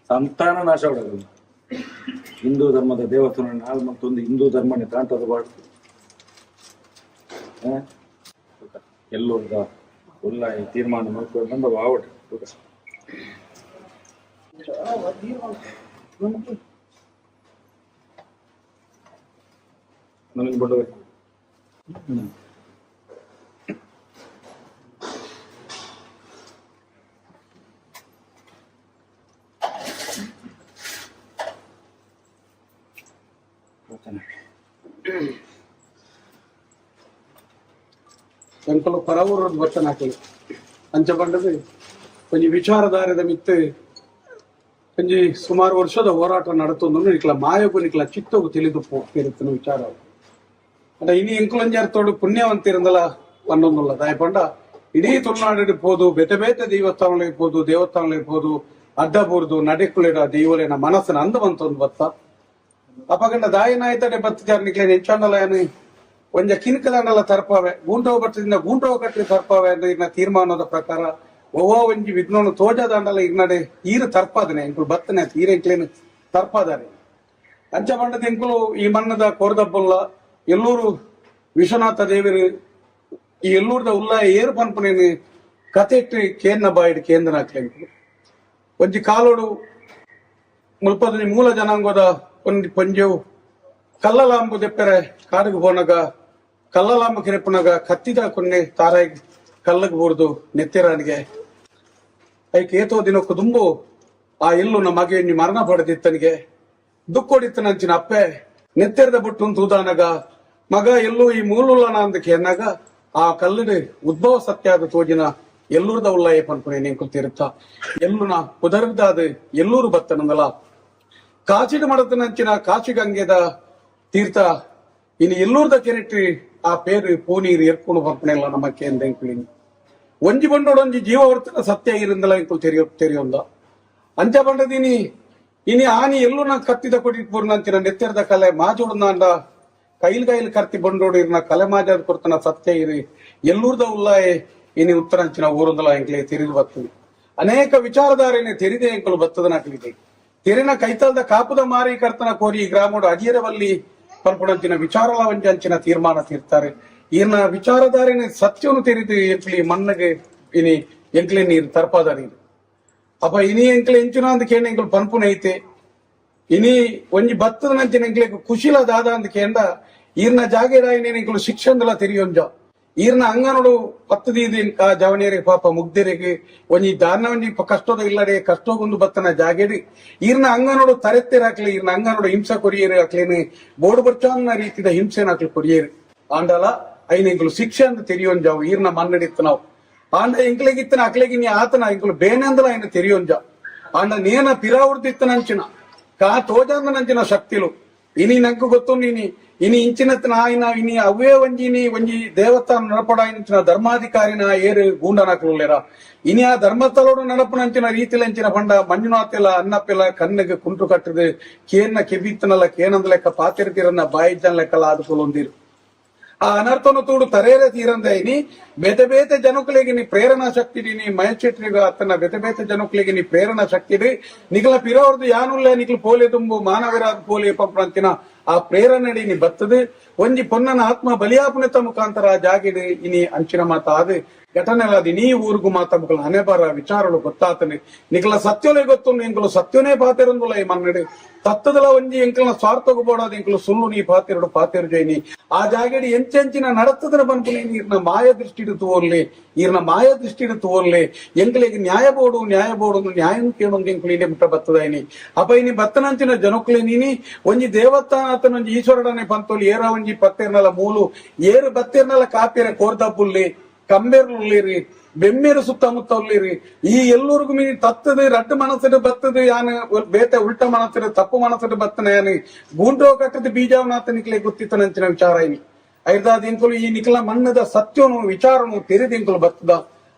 ಸಂತಾನ ನಾಶ ಹೊಡೆದು ಹಿಂದೂ ಧರ್ಮದ ದೇವಸ್ಥಾನ ನಾಲ್ ಮತ್ತೊಂದು ಹಿಂದೂ ಧರ್ಮನೇ ಕಾಂತದ ಬಾಡು ಎಲ್ಲೋರ್ದ ಒಳ್ಳೆಯ ತೀರ್ಮಾನ ಮಾಡ್ಕೊಂಡು ಬಂದ ಬಾವಟ ನನಗೆ ಬಿಡಬೇಕು. ಎಂಕಲು ಪರವೂರದ ಬರ್ತನ ಹಾಕಲಿ ಅಂಚ ಬಂಡದು ಕೊಂಚ ವಿಚಾರಧಾರದ ಮಿತ್ತು ಕೊಂಚ ಸುಮಾರು ವರ್ಷದ ಹೋರಾಟ ನಡತೊಂದು ನಿಕ್ಲ ಮಾಯಗು ನಿಕ್ಲ ಚಿತ್ತಗು ತಿಳಿದು ಇರುತ್ತನ ವಿಚಾರ ಅದ ಇನಿ ಎಂಕುಲಂಜಾರ್ತೋಡು ಪುಣ್ಯವಂತಿರಂದಲ ಪನ್ನೊಂದುಲ್ಲ ದಾಯಪಂಡ ಇಡೀ ತುಳುನಾಡು ಇರ್ಬೋದು ಬೇತೆ ಬೇತೆ ದೇವಸ್ಥಾನಗಳು ಇರ್ಬೋದು ಅಡ್ಡಬೂರ್ದು ನಡೆಕುಳಿಡ ದೈವಲೇನ ಮನಸ್ಸಿನ ಅಂದವಂತೊಂದು ಬತ್ತ ಅಪಗಂಡ ದಾಯನಾಯ್ತಡೆ ಬತ್ತಿದ್ದಾರೆ ನಿಕ್ಲೇನ್ ಹೆಂಚಾಂಡಲಯನು ಒಂಜ ಕಿನ್ಕದಂಡಲ ತರ್ಪವೆ ಗೂಂಟೋವ ಬಟ್ಟದಿಂದ ಗೂಂಟೋವ ಕಟ್ಟಿ ತರ್ಪವೆ ಅಂದ್ರೆ ಇನ್ನ ತೀರ್ಮಾನದ ಪ್ರಕಾರ ಒವ್ವ ಒಂಜಿ ವಿಘ್ನೋನು ತೋಜದಂಡಲ ಇರ್ನಡೆ ಈರು ತರ್ಪಾದನೆ ಎಂಕುಲು ಬತ್ತನೆ ಈರ ಎಂಕ್ಲೇನು ತರ್ಪಾದಾರೆ ಅಂಚ ಬಂಡದ ಎಂಕುಲು ಈ ಮಣ್ಣದ ಕೊರದಬ್ಬುಲ್ಲ ಎಲ್ಲೂರು ವಿಶ್ವನಾಥ ದೇವರು ಈ ಎಲ್ಲೂರ್ದ ಉಲ್ಲ ಏರು ಪನ್ಪನೇನು ಕತೆಟ್ಟು ಕೇಂದ್ರ ಬಾಯಿಡ್ ಕೇಂದ್ರ ಹಾಕ್ಲೆಂಕು ಒಂಜಿ ಕಾಲೋಡು ಮುಲ್ಪದ ಮೂಲ ಜನಾಂಗದ ಒಂದು ಪಂಜವು ಕಲ್ಲಲಾಂಬು ದೆಪ್ಪರೆ ಕಾಡಿಗೆ ಹೋನಾಗ ಕಲ್ಲಲಾಂಬು ಕೆರೆಪುನಾಗ ಕತ್ತಿದ ಕೊನ್ನೆ ತಾರಾಯಿ ಕಲ್ಲಗೆ ಬೋರ್ದು ನೆತ್ತೆರಾನಿಗೆ ಐಕೆ ಏತೋ ದಿನಕ್ಕೂ ದುಂಬು ಆ ಎಲ್ಲು ನಮಗೆ ಮರಣ ಪಡೆದಿತ್ತನಿಗೆ ದುಕ್ಕೊಡಿತ್ತನಂಚಿನ ಅಪ್ಪೆ ನೆತ್ತೆರದ ಬಿಟ್ಟು ತೂದಾನಾಗ ಮಗ ಎಲ್ಲೂ ಈ ಮೂಲುಲ್ಲನ ಅಂದಕ್ಕೆ ಎನ್ನಾಗ ಆ ಕಲ್ಲುಡು ಉದ್ಭವ ಸತ್ಯಾದ ತೋಜಿನ ಎಲ್ಲೂರ್ದ ಉಳ್ಳಾಯ ಪನ್ಪುನೆ ನೆಂಕುತ್ತಿರುತ್ತ ಎಲ್ಲುನ ಉದರ್ದಾದ ಎಲ್ಲೂರು ಬತ್ತನಂದಲ ಕಾಚಿಡು ಮಡತನಂಚಿನ ಕಾಚಿಗಂಗೆದ ತೀರ್ಥ ಇನ್ನು ಎಲ್ಲೂರ್ದ ಕೆರೆಟ್ಟಿ ಆ ಪೇರು ಪೂನೀರು ಎರ್ಕೊಂಡು ಪನ್ಪುನೆಲ್ಲ ನಮ್ಮಕ್ಕೆ ಎಂದೆಂಕುಳಿ ಒಂಜಿ ಬಂಡೋಡೊಂಜಿ ಜೀವವರ್ತನ ಸತ್ಯ ಇರಿಂದಲ ಎಂಕುಲು ತೆರೆಯೊಂದ ಅಂಚ ಬಂಡದಿನಿ ಇನಿ ಆನಿ ಎಲ್ಲೂನ ಕತ್ತಿದ ಕೊಡಿಪೂರ್ನಂಚಿನ ನೆತ್ತೆರದ ಕಲೆ ಮಾಜೋಡನಾಂಡ ಕೈಲ್ ಕರ್ತಿ ಬಂಡೋಡು ಇರ್ನ ಕಲೆ ಮಾಜಾದ ಕೊರ್ತನ ಸತ್ಯ ಇರಿ ಎಲ್ಲೂರ್ದ ಉಲ್ಲಾಯೆ ಇನಿ ಉತ್ತರಂಚಿನ ಊರೊಂದಲ ಎಂಕ್ಲೆ ತೆರೆದು ಬರ್ತದೆ ಅನೇಕ ವಿಚಾರಧಾರೆನೆ ತೆರಿದೆ ಎಂಕಲು ಬತ್ತದನಾಗಲಿದೆ ತೆರಿನ ಕೈತಲ್ದ ಕಾಪುದ ಮಾರಿ ಕರ್ತನ ಕೋರಿ ಈ ಗ್ರಾಮೋಡು ಅಜಿಯರವಲ್ಲಿ ಪನ್ಪುಣಂಚಿನ ವಿಚಾರಲ ವಂಚಂಚಿನ ತೀರ್ಮಾನ ತೀರ್ತಾರೆ ಈರ್ನ ವಿಚಾರಧಾರೆನೆ ಸತ್ಯವನ್ನು ತೆರಿದು ಎಂಕ್ಲಿ ಮಣ್ಣಗೆ ಇನಿ ಎಂಕ್ಲೆ ನೀರು ತರ್ಪಾದ ನೀರು ಅಪ್ಪ ಇನಿ ಎಂಕ್ಲೆ ಎಂಚಿನ ಅಂದ ಕೇಂದ್ರ ಎಂಕ್ಲು ಪನ್ಪುನ ಐತೆ ಇನಿ ಒಂಜಿ ಭತ್ತದ ನಂಚಿನ ಎಂಕ್ಲೆಗ್ ಖುಷಿಲ ದಾದ ಅಂದ ಕೇಂದ್ರ ಈರ್ನ ಜಾಗೇರಾಯಿನ ಎಂಕ್ಲು ಶಿಕ್ಷಣದಲ ತೆರಿಯೊಂಜ ಈರ್ನ ಅಂಗನೋಡು ಪತ್ತದೀದಿ ಆ ಜವನಿಯರಿಗೆ ಪಾಪ ಮುಗ್ದರಿಗೆ ಒಂಜಿ ದಾನ ಒಂಜಿ ಕಷ್ಟದ ಇಲ್ಲಡೆ ಕಷ್ಟಗೊಂದು ಬತ್ತನ ಜಾಗೇಡಿ ಈರ್ನ ಅಂಗನೋಡು ತರೆತ್ತೆರಾಕ್ಲಿ ಈರ್ನ ಅಂಗನೋಡು ಹಿಂಸೆ ಕೊರಿಯೇರು ಹಾಕ್ಲೇನೆ ಬೋರ್ಡು ಬರ್ಚಾಂಗ್ನ ರೀತಿಯ ಹಿಂಸೆನ ಹಾಕ್ಲಿ ಕೊರಿಯೇರು ಆಂಡಲ ಐನ ಎಂಕ್ಲು ಶಿಕ್ಷೆ ಅಂತ ತೆರಿಯೊಂಜಾವು ಈರ್ನ ಮನ್ನಡಿತ್ತು ನಾವು ಆಂಡ ಎಂಕ್ಲೆಗಿತ್ತನ ಅಕ್ಲೆಗಿನಿ ಆತನ ಎಂಕ್ಲು ಬೇನೆಂದಲ ಐನ ತೆರಿಯೊಂಜ ಆಂಡ ನೇನ ಪಿರಾವೃತ್ತಿತ್ತನಂಚಿನ ಕಾ ತೋಜಂದನಂಚಿನ ಶಕ್ತಿಲು ಇನಿ ನಂಕು ಗೊತ್ತು ನೀನಿ ಇನಿ ಇಂಚಿನತ್ ನಾಯಿನ ಇನಿ ಅವೇ ಒಂಜಿ ದೇವಸ್ಥಾನ ನಡಪಡಾಯಿನ ಧರ್ಮಾಧಿಕಾರಿನ ಏರು ಗೂಂಡನಾಕುಲೇರ ಇನಿ ಆ ಧರ್ಮಸ್ಥಳೋಡು ನಡಪನಂಚಿನ ರೀತಿಲಂಚಿನ ಪಂಡ ಮಂಜುನಾಥೆಲ್ಲ ಅನ್ನಪ್ಪೆಲ್ಲ ಕಣ್ಣಿಗೆ ಕುಂಟು ಕಟ್ಟದು ಕೇನ್ನ ಕೆಬಿತ್ತನಲ್ಲ ಕೇನಂದ ಲೆಕ್ಕ ಪಾತಿರ್ತಿರನ್ನ ಬಾಯಿಜನ್ ಲೆಕ್ಕಲ್ಲ ಆದುಕೊಳ್ಳೊಂದಿರು ಆ ಅನರ್ಥನು ತೂಡು ತರೇರೆ ತೀರಂದ ಇನಿ ಬೇತೆ ಜನಕುಲಿಗೆ ನೀ ಪ್ರೇರಣಾ ಶಕ್ತಿ ನೀ ಮಹೇಶೆಟ್ರಿಗ ಅತ್ತನ ಬೇತೆ ಜನಕುಲಿಗೆ ನೀ ಪ್ರೇರಣಾ ಶಕ್ತಿ ನಿಗಲ ಪಿರವರ್ದು ಯಾನುಲ್ಲ ನಿಗ್ಲು ಪೋಲೆ ತುಂಬು ಮಾನವರಾದ ಪೋಲೆ ಪಂಪಂತಿನ ಆ ಪ್ರೇರಣೆ ನೀ ಬತ್ತದು ಒಂಜಿ ಪೊನ್ನನ ಆತ್ಮ ಬಲಿಯಾಪುಣಿತ ಮುಖಾಂತರ ಜಾಗಿಡು ಇನಿ ಅಂಚಿನ ಮಾತ ಆದು ಘಟನೆಲಾದಿ ನೀ ಊರಿಗೂ ಮಾತ ಮಕ್ಕಳು ಹಣೆ ಬರ ವಿಚಾರಗಳು ಗೊತ್ತಾತನೆ ನಿಗಲ ಸತ್ಯೋಲೆ ಗೊತ್ತು ಎಂಕಲು ಸತ್ಯನೇ ಪಾತಿರಂದುಲ ಈ ಮನ್ನಡು ತತ್ತದಲ ಒಂಜಿ ಎಂಕಲ್ನ ಸ್ವಾರ್ಥಗೂ ಬೋಡಾದ ಎಂಕಲು ಸುಳ್ಳು ನೀ ಪಾತಿರಡು ಪಾತಿರು ಜೈನಿ ಆ ಜಾಗಡಿ ಎಂಚೆಂಚಿನ ನಡತದರ ಬಂಪುನಿ ಈರ್ನ ಮಾಯ ದೃಷ್ಟಿಡು ತೋರ್ಲೆ ಈರ್ನ ಮಾಯ ದೃಷ್ಟಿಡು ತೋರ್ಲೆ ಎಂಕಲಿಗೆ ನ್ಯಾಯ ಬೋಡು ನ್ಯಾಯನು ಕೇಳೊಂದು ಎಂಕಲು ಇಡೆ ಮುಟ್ಟ ಬತ್ತದಾಯಿನಿ ಅಪ ಇನಿ ಬತ್ತನಂಚಿನ ಜನಕುಲೆ ನೀನಿ ಒಂಜಿ ದೇವಸ್ಥಾನ ಆತನ ಒಂಜಿ ಈಶ್ವರಡನೆ ಪಂತೋಲಿ ಏರ ಒಂಜಿ ಪತ್ತೇರ್ನಲ ಮೂಲು ಏರು ಬತ್ತೇರ್ನಲ ಕಾಪಿರ ಕೋರ್ದಬ್ಬುಲ್ಲಿ ಕಂಬೇರ್ಲಿ ಬೆಮ್ಮೇರು ಸುತ್ತಮುತ್ತ ಉಳ್ಳಿರಿ ಈ ಎಲ್ಲರಿಗೂ ಮೀ ತತ್ತದು ರಡ್ಡು ಮನಸ್ಸಿಡು ಬತ್ತದು ಯಾನು ಬೇತೆ ಉಲ್ಟ ಮನಸ್ಸಿಡು ತಪ್ಪು ಮನಸ್ಸಿಡು ಬತ್ತನ ಯಾನು ಗೂಂಟೋ ಕಟ್ಟದ ಬೀಜವನಾಥ ನಿಕ್ಲೆ ಗೊತ್ತಿತ್ತನಂಚಿನ ವಿಚಾರ ಇನಿ ಐದಾದ ಇಂಕಲು ಈ ನಿಕ್ಲ ಮಣ್ಣದ ಸತ್ಯನು ವಿಚಾರನು ತೆರೆದಿಂಕಲು ಬತ್ತದ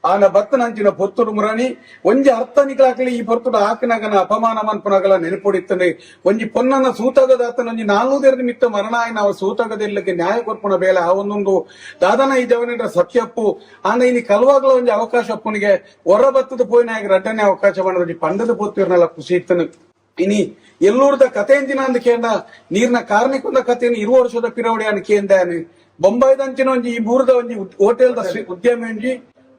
ಆನ ಬತ್ತನಂಚಿನ ಪೊತ್ತುಡು ಮುರಾಣಿ ಒಂಜಿ ಅರ್ಥ ನಿಕಲಾಕಲಿ ಈ ಪೊರ್ತುಡು ಆಕನಗನ ಅಪಮಾನ ಮನ್ಪನಗಲ ನೆನಪುಡಿತ್ತನೆ ಒಂಜಿ ಪೊನ್ನನ ಸೂತಗದ ಆತನ ಒಂಜಿ 400 ನಿಮಿತ್ತ ಮರಣ ಆಯ್ನ ಅವ ಸೂತಗದೆಲ್ಲಕ್ಕೆ ನ್ಯಾಯ ಕೊರ್ಪುನ ಬೇಲೆ ಆ ಒಂದೊಂದು ದಾದನ ಈ ಜವನಿಂದ ಸತ್ಯಪ್ಪು ಆನ ಇನಿ ಕಲುವಾಗಲ ಒಂಜಿ ಅವಕಾಶ ಅಪ್ಪನಿಗೆ ಹೊರ ಬತ್ತದ ಪೋಯಿನಾಗ ರಡ್ಡನೆ ಅವಕಾಶ ಬಂದ ಪಂಡದ ಪೊತ್ತಿರ್ನೆಲ್ಲ ಖುಷಿ ಇತ್ತನು ಇನಿ ಎಲ್ಲೂರ್ದ ಕತೆ ಎಂಜಿನ ಅಂದ ಕೇಂದ ನೀರ್ನ ಕಾರ್ಮಿಕದ ಕಥೆಯನ್ನು 20 ವರ್ಷದ ಪಿರವಡಿ ಅನ್ ಕೇಂದಾನು ಬೊಂಬಾಯ್ದಂಚಿನ ಒಂಜಿ ಈ ಬೂರ್ದ ಒಂಜಿ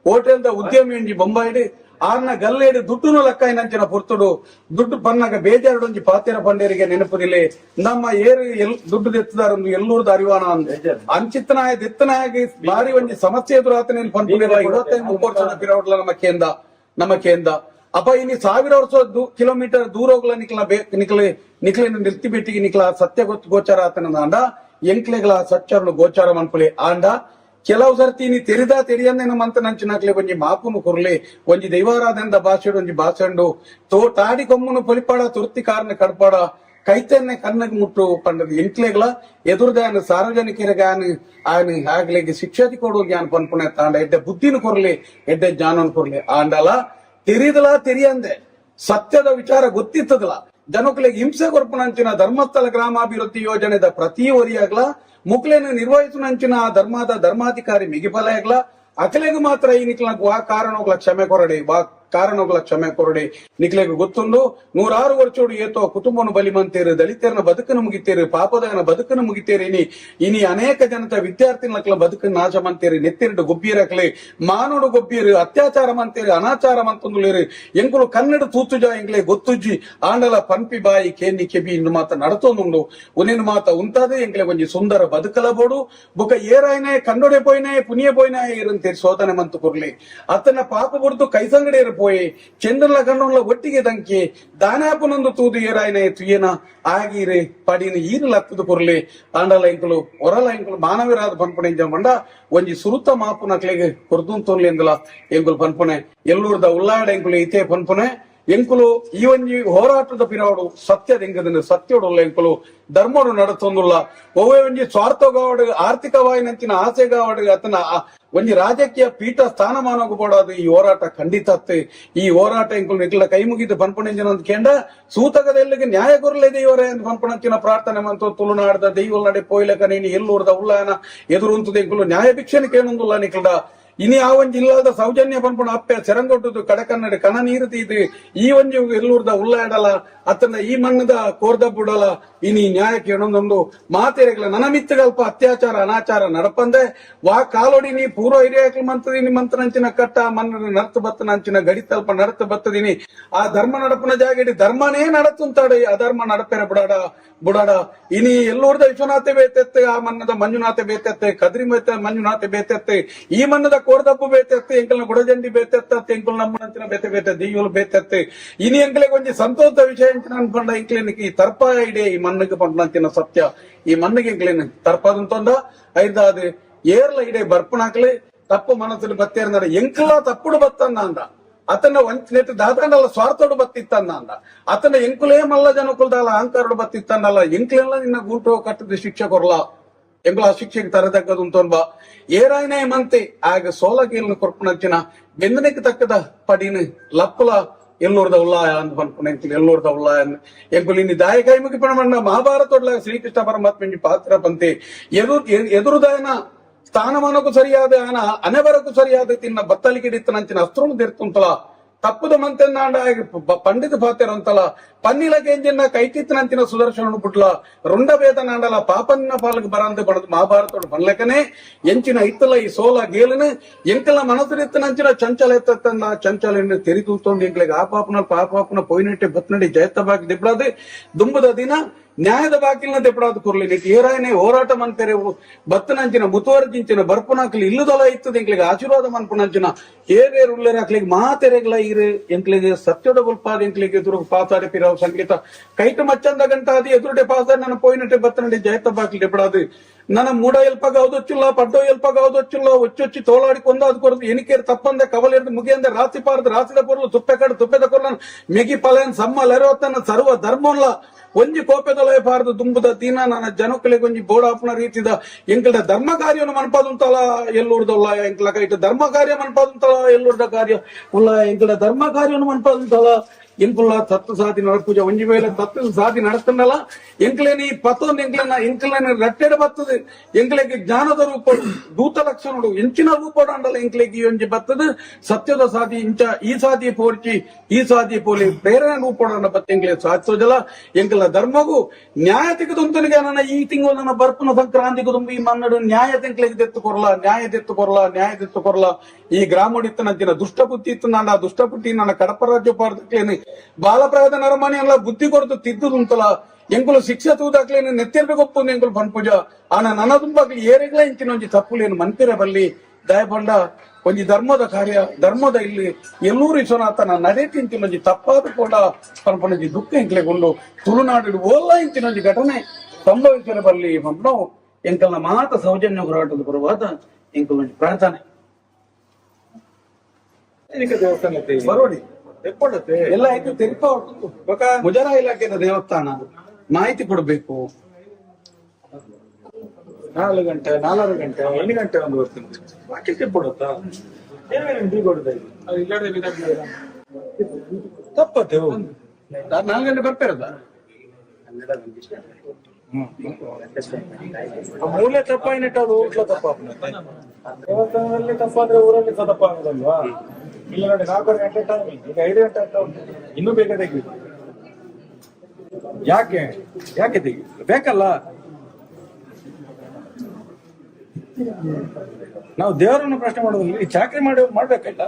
ಹೋಟೆಲ್ದ ಉದ್ಯಮಿ ಒಂಜಿ ಬೊಂಬಾಯ್ಡ್ ಆರ್ನ ಗಲ್ಲೇಡು ದುಡ್ಡುನು ಲೆಕ್ಕಾಯಿನಂಚಿನ ಪುರ್ತುಡು ದುಡ್ಡು ಪನ್ನಾಗ ಬೇಜಾರು ಒಂಜಿ ಪಾತಿರ ಪಂಡೇರಿಗೆ ನೆನಪುದಿಲೆ ನಮ್ಮ ಏರು ದುಡ್ಡು ದೆತ್ತದಾರೊಂದು ಎಲ್ಲೂರ್ದ ಅರಿವಾನ ಅಂದೆ ಅಂಚಿತ್ತನಾಯ ದೆತ್ತನಾಗಿ ಬಾರಿ ಒಂಜಿ ಸಮಸ್ಯೆ ಎದುರಾತನ ಪಂಪುಡಿರ 25 ವರ್ಷದ ಪಿರವಡ್ಲ ನಮ್ಮ ಕೇಂದ ಅಪ್ಪ ಇನ್ನು 1000 ವರ್ಷ ಕಿಲೋಮೀಟರ್ ದೂರ ಹೋಗ್ಲ ನಿಕ್ಲ ನಿರ್ತಿ ಬೆಟ್ಟಿಗೆ ನಿಕ್ಲ ಸತ್ಯ ಗೋಚಾರ ಆತನ ಆಂಡ ಎಂಕ್ಲೆಗಳ ಸಚ್ಚರನು ಗೋಚಾರ ಮನ್ಪುಲೆ ಆಂಡ ಕೆಲವು ಸರ್ತಿ ನೀ ತೆರಿಯಂದೇನ ಮಂತ ನಂಚಿನಾಕ್ಲೆ ಒಂಜಿ ಮಾಪುನು ಕುರ್ಲೆ ಒಂಜಿ ದೈವಾರಾಧನದ ಭಾಷೆಡು ಒಂಜಿ ಭಾಷಂಡು ತಾಡಿ ಕೊಮ್ಮುನು ಪೊಲಿಪಾಡ ತುರ್ತಿ ಕಾರಣ ಕಡ್ಪಾಡ ಕೈತನ್ನೆ ಕನ್ನಗ ಮುಟ್ಟು ಪಂಡದು ಎಂಕ್ಲೆಗಳ ಎದುರುದಾನ ಸಾರ್ವಜನಿಕರಿಗೆ ಆಯ್ನ ಆಗ್ಲಿಗೆ ಶಿಕ್ಷತಿ ಕೊಡುವ ಜ್ಞಾನ ಪನ್ಪುಣೆ ತಾಂಡ ಎಡ್ಡೆ ಬುದ್ಧಿನ ಕೊರ್ಲೆ ಎಡ್ಡೆ ಜ್ಞಾನನ ಕೊರ್ಲೆ ಆಂಡಲ ತೆರಿಯಂದೆ ಸತ್ಯದ ವಿಚಾರ ಗೊತ್ತಿತ್ತದಲ್ಲ ಜನಕ್ಲೆಗೆ ಹಿಂಸೆ ಕೊರ್ಪುನಂಚಿನ ಧರ್ಮಸ್ಥಳ ಗ್ರಾಮಾಭಿವೃದ್ಧಿ ಯೋಜನೆದ ಪ್ರತಿ ವರಿಯಾಗ್ಲ ಮುಕ್ಲೇನ ನಿರ್ವಹಿಸುನಂಚಿನ ಧರ್ಮದ ಧರ್ಮಾಧಿಕಾರಿ ಮಿಗಿಫಲಾಗ್ಲ ಅಕಲೆಗೂ ಮಾತ್ರ ಈ ನಿಕ್ಲಗ್ ವಾ ಕಾರಣೋಗ್ಲ ಕ್ಷಮೆ ಕೊರಡೆ ನಿಕ್ಲೆಗೆ ಗೊತ್ತುಂಡು 106 ವರ್ಷೋಡು ಏತೋ ಕುಟುಂಬನು ಬಲಿಮಂತೇರು ದಲಿತರನ ಬದುಕನ್ನು ಮುಗಿತೇರು ಪಾಪದನ ಬದುಕನ್ನು ಮುಗಿತೇರಿ ಇನಿ ಅನೇಕ ಜನತ ವಿದ್ಯಾರ್ಥಿಗಳ ಬದುಕನ್ನು ನಾಶ ಮಂತೇರಿ ನೆತ್ತಿರಡು ಗೊಬ್ಬೀರಕ್ಲೆ ಮಾನೋಡು ಗೊಬ್ಬೀರು ಅತ್ಯಾಚಾರ ಮಂತೇರಿ ಅನಾಚಾರ ಮಂತಂದುಲೇರು ಎಂಕುಲು ಕನ್ನಡ ತೂತುಜ ಎಂಗ್ಲೆ ಗೊತ್ತುಜ್ಜಿ ಆಂಡಲ ಪಂಪಿ ಬಾಯಿ ಕೇನಿ ಕೆಬಿ ಇನ್ನು ಮಾತ ನಡತೊಂದುಂಡು ಉನಿನ ಮಾತ ಉಂತಾದೆ ಎಂಗ್ಲೆ ಒಂಜಿ ಸುಂದರ ಬದುಕಲ ಬೋಡು ಬುಕ ಏರಾಯ್ನೆ ಕಂಡೊಡೆ ಪೋಯ್ನೆ ಪುನಿಯ ಪೋಯ್ನೆ ಇರಂತೇರಿ ಶೋಧನೆ ಮಂತು ಕೊರ್ಲಿ ಅತನ ಪಾಪ ಬುಡ್ದು ಕೈಸಂಗಡೇರು ಪೋಯಿ ಚಂದ್ರಲ ಕಣ್ಣುಳ್ಳ ಒಟ್ಟಿಗೆ ದಂಕಿ ದಾನಾಪನೊಂದು ತೂದು ಏರಾಯ್ನೆ ತುಯ್ಯನ ಆಗಿರೆ ಪಡಿನ ಈರು ಲತ್ತದ ಕೊರ್ಲಿ ಆಂಡಲ ಎಂಕುಲು ಹೊರಲ ಎಂಕುಲು ಮಾನವರಾದ ಪನ್ಪುಣೆ ಮಂಡ ಒಂಜಿ ಸುರುತ ಮಾಪುನ ಕ್ಲೆಗೆ ಕೊರ್ದುನ್ ತೋನ್ಲಿ ಎಂದಲ ಎಂಕುಲು ಪನ್ಪುಣೆ ಎಲ್ಲೂರ್ದ ಉಳ್ಳಾಡ ಎಂಕುಲು ಇತೇ ಪನ್ಪುಣೆ ಎಂಕುಲು ಈ ಒಂಜಿ ಹೋರಾಟದ ಪಿರಾವಡು ಸತ್ಯದ ಎಂಕದನ್ನು ಸತ್ಯೋಡುಲ್ಲ ಎಂಕುಲು ಧರ್ಮಡು ನಡತೊಂದುಲ್ಲ ಒವ್ವೇ ಒಂಜಿ ಸ್ವಾರ್ಥಗಾವಡು ಆರ್ಥಿಕವಾಯಿನಂಚಿನ ಆಸೆಗಾವಡು ಅತನ ಒಂಜಿ ರಾಜಕೀಯ ಪೀಠ ಸ್ಥಾನಮಾನಗೂ ಬೋಡಾದು ಈ ಹೋರಾಟ ಖಂಡಿತತ್ತೆ ಈ ಹೋರಾಟ ಎಂಕುಲು ನಿಕ್ಲ ಕೈ ಮುಗಿದು ಪನ್ಪುಣೆಂಜಿನ ಕೇಂಡ ಸೂತಕದೆಲ್ಲಿಗೆ ನ್ಯಾಯ ಕೊರಲೆ ದೇವರೇ ಅಂತ ಪನ್ಪುಣಂಚಿನ ಪ್ರಾರ್ಥನೆ ಮಂತು ತುಳುನಾಡದ ದೈವಲ್ ನಡೆ ಪೋಯ್ಲಕ ನೀನು ಎಲ್ಲೂರ್ದ ಉಳ್ಳಾಯನ ಎದುರುಂತದ ಎಂಕುಲು ನ್ಯಾಯ ಭಿಕ್ಷೆನ ಕೇಳೊಂದುಲ್ಲ ನಿಕ್ಲಡ ಇನಿ ಆ ಒಂಜಿ ಇಲ್ಲದ ಸೌಜನ್ಯ ಪನ್ಪುಣ ಅಪ್ಪೆ ಸೆರಂಗೊಟ್ಟದು ಕಡಕನ್ನಡಿ ಕಣ ನೀರು ತೀದು ಈ ಒಂಜಿ ಎಲ್ಲೂರ್ದ ಉಳ್ಳಾಡಲ ಅತನ ಈ ಮಣ್ಣದ ಕೋರ್ದ ಬುಡಲ ಇನಿ ನ್ಯಾಯ ಕೇಳೊಂದೊಂದು ಮಾತೆರೆಗಳ ನನಮಿತ್ತಗಲ್ಪ ಅತ್ಯಾಚಾರ ಅನಾಚಾರ ನಡಪಂದೆ ವಾ ಕಾಲೋಡಿ ನೀ ಪೂರ್ವ ಹಿರಿಯಾಕ್ಲು ಮಂತದಿನಿ ಮಂತ್ರನಂಚಿನ ಕಟ್ಟ ಮನ್ನ ನರ್ತ ಬತ್ತನಂಚಿನ ಗಡಿತಲ್ಪ ನಡತ ಬತ್ತದಿನಿ ಆ ಧರ್ಮ ನಡಪನ ಜಾಗಡಿ ಧರ್ಮನೇ ನಡತುಂತಾಡೆ ಅಧರ್ಮ ನಡಪೆರ ಬುಡಾಡ ಇನಿ ಎಲ್ಲೂರ್ದ ವಿಶ್ವನಾಥ ಬೇತೆತ್ತೆ ಆ ಮನ್ನದ ಮಂಜುನಾಥ ಬೇತೆತ್ತೆ ಕದ್ರಿ ಮಂಜುನಾಥ ಬೇತೆತ್ತೆ ಈ ಮನ್ನದ ಕೋರ್ದಪ್ಪು ಬೇತೆತ್ತೆ ಎಂಕಲ್ನ ಗುಡಜಂಡಿ ಬೇತೆತ್ತೆ ಎಂಕಲ್ ನಮ್ಮನಂಚಿನ ಬೇತೆ ದೀಯುಲು ಬೇತೆತ್ತೆ ಇನಿ ಎಂಕಲಿಗೆ ಒಂಜಿ ಸಂತೋಷದ ವಿಷಯ ಅನ್ಕೊಂಡ ಎಂಕ್ಲೇನಿಗೆ ಈ ತರ್ಪ ಇಡೆ ಈ ಮಣ್ಣಿಗೆ ಪಂಪನಂಚಿನ ಸತ್ಯ ಈ ಮಣ್ಣಿಗೆ ಎಂಕ್ಲೇನು ತರ್ಪದಂತೊಂದ ಐದಾದು ಏರ್ಲ ಇಡೆ ಬರ್ಪನಾಕ್ಲೆ ತಪ್ಪು ಮನಸ್ಸಲ್ಲಿ ಬತ್ತೇರ್ನಾಡ ಎಂಕಲ ತಪ್ಪುಡು ಬತ್ತಂದ ಅಂದ ಅತನ ನೆಟ್ಟು ದಾದಾಂಡಲ್ಲ ಸ್ವಾರ್ಥೋಡು ಬತ್ತಿತ್ತಂದ ಅಂದ ಅತನ ಎಂಕುಲೇ ಮಲ್ಲ ಜನಕುಲ್ದಾಲ ಅಹಂಕಾರೋಡು ಬತ್ತಿತ್ತಂಡಲ್ಲ ಎಂಕ್ಲೆಲ್ಲ ನಿನ್ನ ಗೂಟು ಕಟ್ಟದ ಶಿಕ್ಷೆ ಕೊರ್ಲ ಎಂಕುಲ ಆ ಶಿಕ್ಷೆಗೆ ತರದಕ್ಕದು ಅಂತೊಂಬ ಏರಾಯ್ನೇ ಮಂತೆ ಆಗ ಸೋಲಗೇಲ್ನ ಕೊರ್ಪುನಂಚಿನ ಬೆಂದನೆಗೆ ತಕ್ಕದ ಪಡಿನ ಲಪ್ಪಲ ಎಲ್ಲೂರ್ದ ಉಳ್ಳಾಯ ಅಂತ ಪನ್ಪುಣ ಎಲ್ಲೂರ್ದ ಉಳ್ಳಾಯ ಎಂಕುಲು ಇನ್ನು ದಾಯ ಕೈಮುಖಿ ಪಣ ಮಹಾಭಾರತೊಡ್ಲ ಶ್ರೀಕೃಷ್ಣ ಪರಮಾತ್ಮ ಪಾತ್ರ ಪಂತೆ ಎದುರುದಾಯನ ಸ್ಥಾನಮಾನಕ್ಕೂ ಸರಿಯಾದ ಅನೆವರಕ್ಕೂ ಸರಿಯಾದ ತಿನ್ನ ಬತ್ತಲಿಗಿಡಿತ್ತನಂಚಿನ ಅಸ್ತ್ರನು ತೆರ್ತುಂತಲ ತಪ್ಪದ ಮಂತೆನ್ನಾಂಡ ಪಂಡಿತ ಪಾತೆರಂತಲ ಪನ್ನಿಲ ಕೇಂಜಿನ ಕೈತಿತ್ತನಂಚಿನ ಸುದರ್ಶನ ಬುಡ್ಲ ರುಂಡ ಬೇತನಾಂಡಲ ಪಾಪನ್ನ ಪಾಲಕ ಬರಂದು ಬಣದ ಮಹಾಭಾರತೋಡು ಬನ್ಲೆಕನೆ ಎಂಚಿನ ಇತ್ತಲ ಈ ಸೋಲ ಗೇಲನ ಎಂಕಲ ಮನಸ್ಸಿರಿತ್ತನಂಚಿನ ಚಂಚಲ ಎತ್ತನ್ನ ಚಂಚಲ ತೆರಿತೂತೊಂದು ಎಂಕ್ಲೆಗೆ ಆ ಪಾಪನ ಪೊಯ್ನೆಟ್ಟೆ ಬತ್ನಡಿ ಜಯತ್ತ ಬಾಕಿ ದಿಬ್ಳಾದು ದುಂಬದ ದಿನ ನ್ಯಾಯದ ಬಾಕಿಲ್ನ ತೆಪ್ಪಡಾದು ಕುರ್ಲಿ ಏರಾಯನೆ ಹೋರಾಟ ಮಂತೆರೆ ಬತ್ತನಂಚಿನ ಮುತುವರ್ಜಿಂಚಿನ ಬರ್ಪುನಾಕ್ಲಿ ಇಲ್ಲದಲ್ಲ ಇತ್ತದ ಎಂಕ್ಲಿಗೆ ಆಶೀರ್ವಾದ ಮನ್ಪುನಂಚಿನ ಏರೇರು ಉಳ್ಳೇರಾಕ್ಲಿಗೆ ಮಾತೆರೆಗ್ಲ ಇರು ಎಂಕ್ಲಿಗೆ ಸತ್ಯದ ಗುಲ್ಪಾದ ಎಂಕ್ಲಿಗೆ ಎದುರು ಪಾತಾಡೆ ಪಿರಾವ್ ಸಂಗೀತ ಕೈಟ ಮಚ್ಚಂದ ಗಂಟಾದಿ ಎದುರುಡೆ ಪಾಸಾದ ನನ್ನ ಪೋಯಿನಟೆ ಬತ್ತನಡಿ ಜಯತ ಬಾಕ್ಲಿ ತೆಪ್ಪಡಾದು ನನ್ನ ಮೂಡ ಎಲ್ಪ ಕಾವದೊಚ್ಚಿಲ್ಲ ಪಡ್ಡೋ ಎಲ್ಪ ಕಾವದೊಚ್ಚಿಲ್ಲ ಒಚ್ಚೊಚ್ಚಿ ತೋಲಾಡಿ ಕೊಂದಾದ ಕೊರದು ಎನಿಕೇರು ತಪ್ಪಂದೆ ಕವಲೆರ್ದು ಮುಗಿಯಂದೆ ರಾಸಿ ಪಾರದು ರಾಸಿದ ಕೊರಲು ತುಪ್ಪೆ ಕಡು ತುಪ್ಪೆದ ಕೊರಲನ್ನು ಮೆಗಿ ಪಲೆನ್ ಸಮ್ಮಲೆರವತ್ತನ್ನ ಸರ್ವ ಧರ್ಮಲ್ಲ ಒಂಜಿ ಕೋಪೆದೊಲಯ ಪಾರದು ದುಂಬುದ ದೀನ ನನ್ನ ಜನಕ್ಕಳಿಗೆ ಒಂಜಿ ಬೋಡಾಪನ ರೀತಿದ ಎಂಕಳ ಧರ್ಮ ಕಾರ್ಯವನ್ನು ಮನ್ಪಾದುಂತಲ ಎಲ್ಲೂರ್ದಲ್ಲ ಎಂಕಲ ಕೈಟ್ ಧರ್ಮ ಕಾರ್ಯ ಮನ್ಪಾದುಂತಲ ಎಲ್ಲೂರ್ದ ಕಾರ್ಯ ಉಲ್ಲ ಎಂಕಳ ಧರ್ಮ ಕಾರ್ಯವನ್ನು ಮನ್ಪಾದುಂತಲ ಎಂಕುಲ್ಲ ತತ್ವ ಸಾಧಿ ನಡಪೂಜ ಒಂಜಿ ವೇಳೆ ತತ್ವ ಸಾಧಿ ನಡತಂಡಲ್ಲ ಎಂಕ್ಲೇನಿ ಪತ್ತೊಂದು ಎಂಕ್ಲೇನಿ ರಟ್ಟೆಡ ಬರ್ತದೆ ಎಂಕ್ಲೆಗೆ ಜ್ಞಾನದ ರೂಪ ದೂತ ಲಕ್ಷಣಗಳು ಎಂಚಿನ ರೂಪ ಅಂಡಲ್ಲ ಎಂಕ್ಲೆಗೆ ಒಂಜಿ ಬರ್ತದೆ ಸತ್ಯದ ಸಾಧಿ ಇಂಚ ಈ ಸಾಧಿ ಪೋರ್ಚಿ ಈ ಸಾಧಿ ಪೋಲಿ ಪ್ರೇರಣೆ ರೂಪ ಬತ್ತ ಎಂಕ್ಲೆ ಸಾಧ್ಯೋಜಲ ಎಂಕಲ ಧರ್ಮಗೂ ನ್ಯಾಯ ತೆಗೆದುಂತನಿಗೆ ನನ್ನ ಈ ತಿಂಗಳು ನನ್ನ ಬರ್ಪುನ ಸಂಕ್ರಾಂತಿಗೂ ತುಂಬಿ ಮನ್ನಡು ನ್ಯಾಯ ತೆಂಕ್ಲೆಗೆ ತೆತ್ತು ಕೊರಲ ಈ ಗ್ರಾಮಡಿತ್ತನಂತಿನ ದುಷ್ಟ ಬುದ್ಧಿ ಇತ್ತು ನನ್ನ ದುಷ್ಟ ಬುದ್ಧಿ ನನ್ನ ಕಡಪ ರಾಜ್ಯ ಪಾರ್ದಕ್ಲೇನೆ ಬಾಲಪ್ರಾಯದ ನರಮಣಿ ಎಲ್ಲ ಬುದ್ಧಿ ಕೊರತು ತಿದ್ದುದುಂತಲ ಎಂಕುಲು ಶಿಕ್ಷೆ ತೂದಾಕ್ಲೇನೆ ನೆತ್ತಿರ್ಬೇಕೊಪ್ಪು ಎಂಕುಲು ಪನ್ಪುಜ ಆನ ನನ್ನ ತುಂಬಾಗ್ಲಿ ಏರೆಗ್ಲ ಇಂಚಿನ ಒಂಜಿ ತಪ್ಪುಲೇನು ಮನ್ಪಿರ ಬಲ್ಲಿ ದಯಪಂಡ ಒಂಜಿ ಧರ್ಮದ ಕಾರ್ಯ ಧರ್ಮದ ಇಲ್ಲಿ ಎಲ್ಲೂರು ವಿಶ್ವನಾಥನ ನಡೆತಿ ಇಂಚಿನ ಒಂಜಿ ತಪ್ಪಾದ ಕೂಡ ಪನ್ಪನಜಿ ದುಃಖ ಎಂಕ್ಲೆಗೊಂಡು ತುಳುನಾಡು ಓಲ್ಲ ಇಂಚಿನ ಒಂಜಿ ಘಟನೆ ಸಂಭವಿಸಿರ ಬಲ್ಲಿ ಪಂಪನು ಎಂಕಲ್ನ ಮಾತ ಸೌಜನ್ಯ ಹೋರಾಟದ ಪರವಾದ ಎಂಕಲ್ ಒಂಜಿ ಪ್ರಾರ್ಥನೆ ಬರೋಡಿ ಎಲ್ಲ ಆಯ್ತು ತೆರಪ ಮುಜರಾ ಇಲಾಖೆಯ ದೇವಸ್ಥಾನ ಮಾಹಿತಿ ಕೊಡಬೇಕು 4 ಗಂಟೆ 4 ಗಂಟೆ 1 ಗಂಟೆ ಒಂದು ಬರ್ತೀನಿ ಬಾಕಿ ಕೊಡುತ್ತಾ ತಪ್ಪತ್ತೆ 4 ಗಂಟೆ ಬರ್ತಿರದ ಮೂಲೆ ತಪ್ಪಾಯಿನಿಟ್ಟು ಅದು ಊಟ್ಲ ತಪ್ಪ ದೇವಸ್ಥಾನದಲ್ಲಿ ತಪ್ಪಾದ್ರೆ ಊರಲ್ಲಿ ತಪ್ಪ ಆಗುದಲ್ವಾ ಇಲ್ಲ ನೋಡಿ 4 ಗಂಟೆ ಟೈಮ್ ಈಗ 5 ಗಂಟೆ ಆಗ್ತಾ ಉಂಟು ಇನ್ನೂ ಬೇಗ ತೆಗೀರಿ ಯಾಕೆ ತೆಗಿ ಬೇಕಲ್ಲ ನಾವು ದೇವರನ್ನು ಪ್ರಶ್ನೆ ಮಾಡೋದಿಲ್ಲ ಈ ಚಾಕರಿ ಮಾಡ್ಬೇಕಲ್ಲ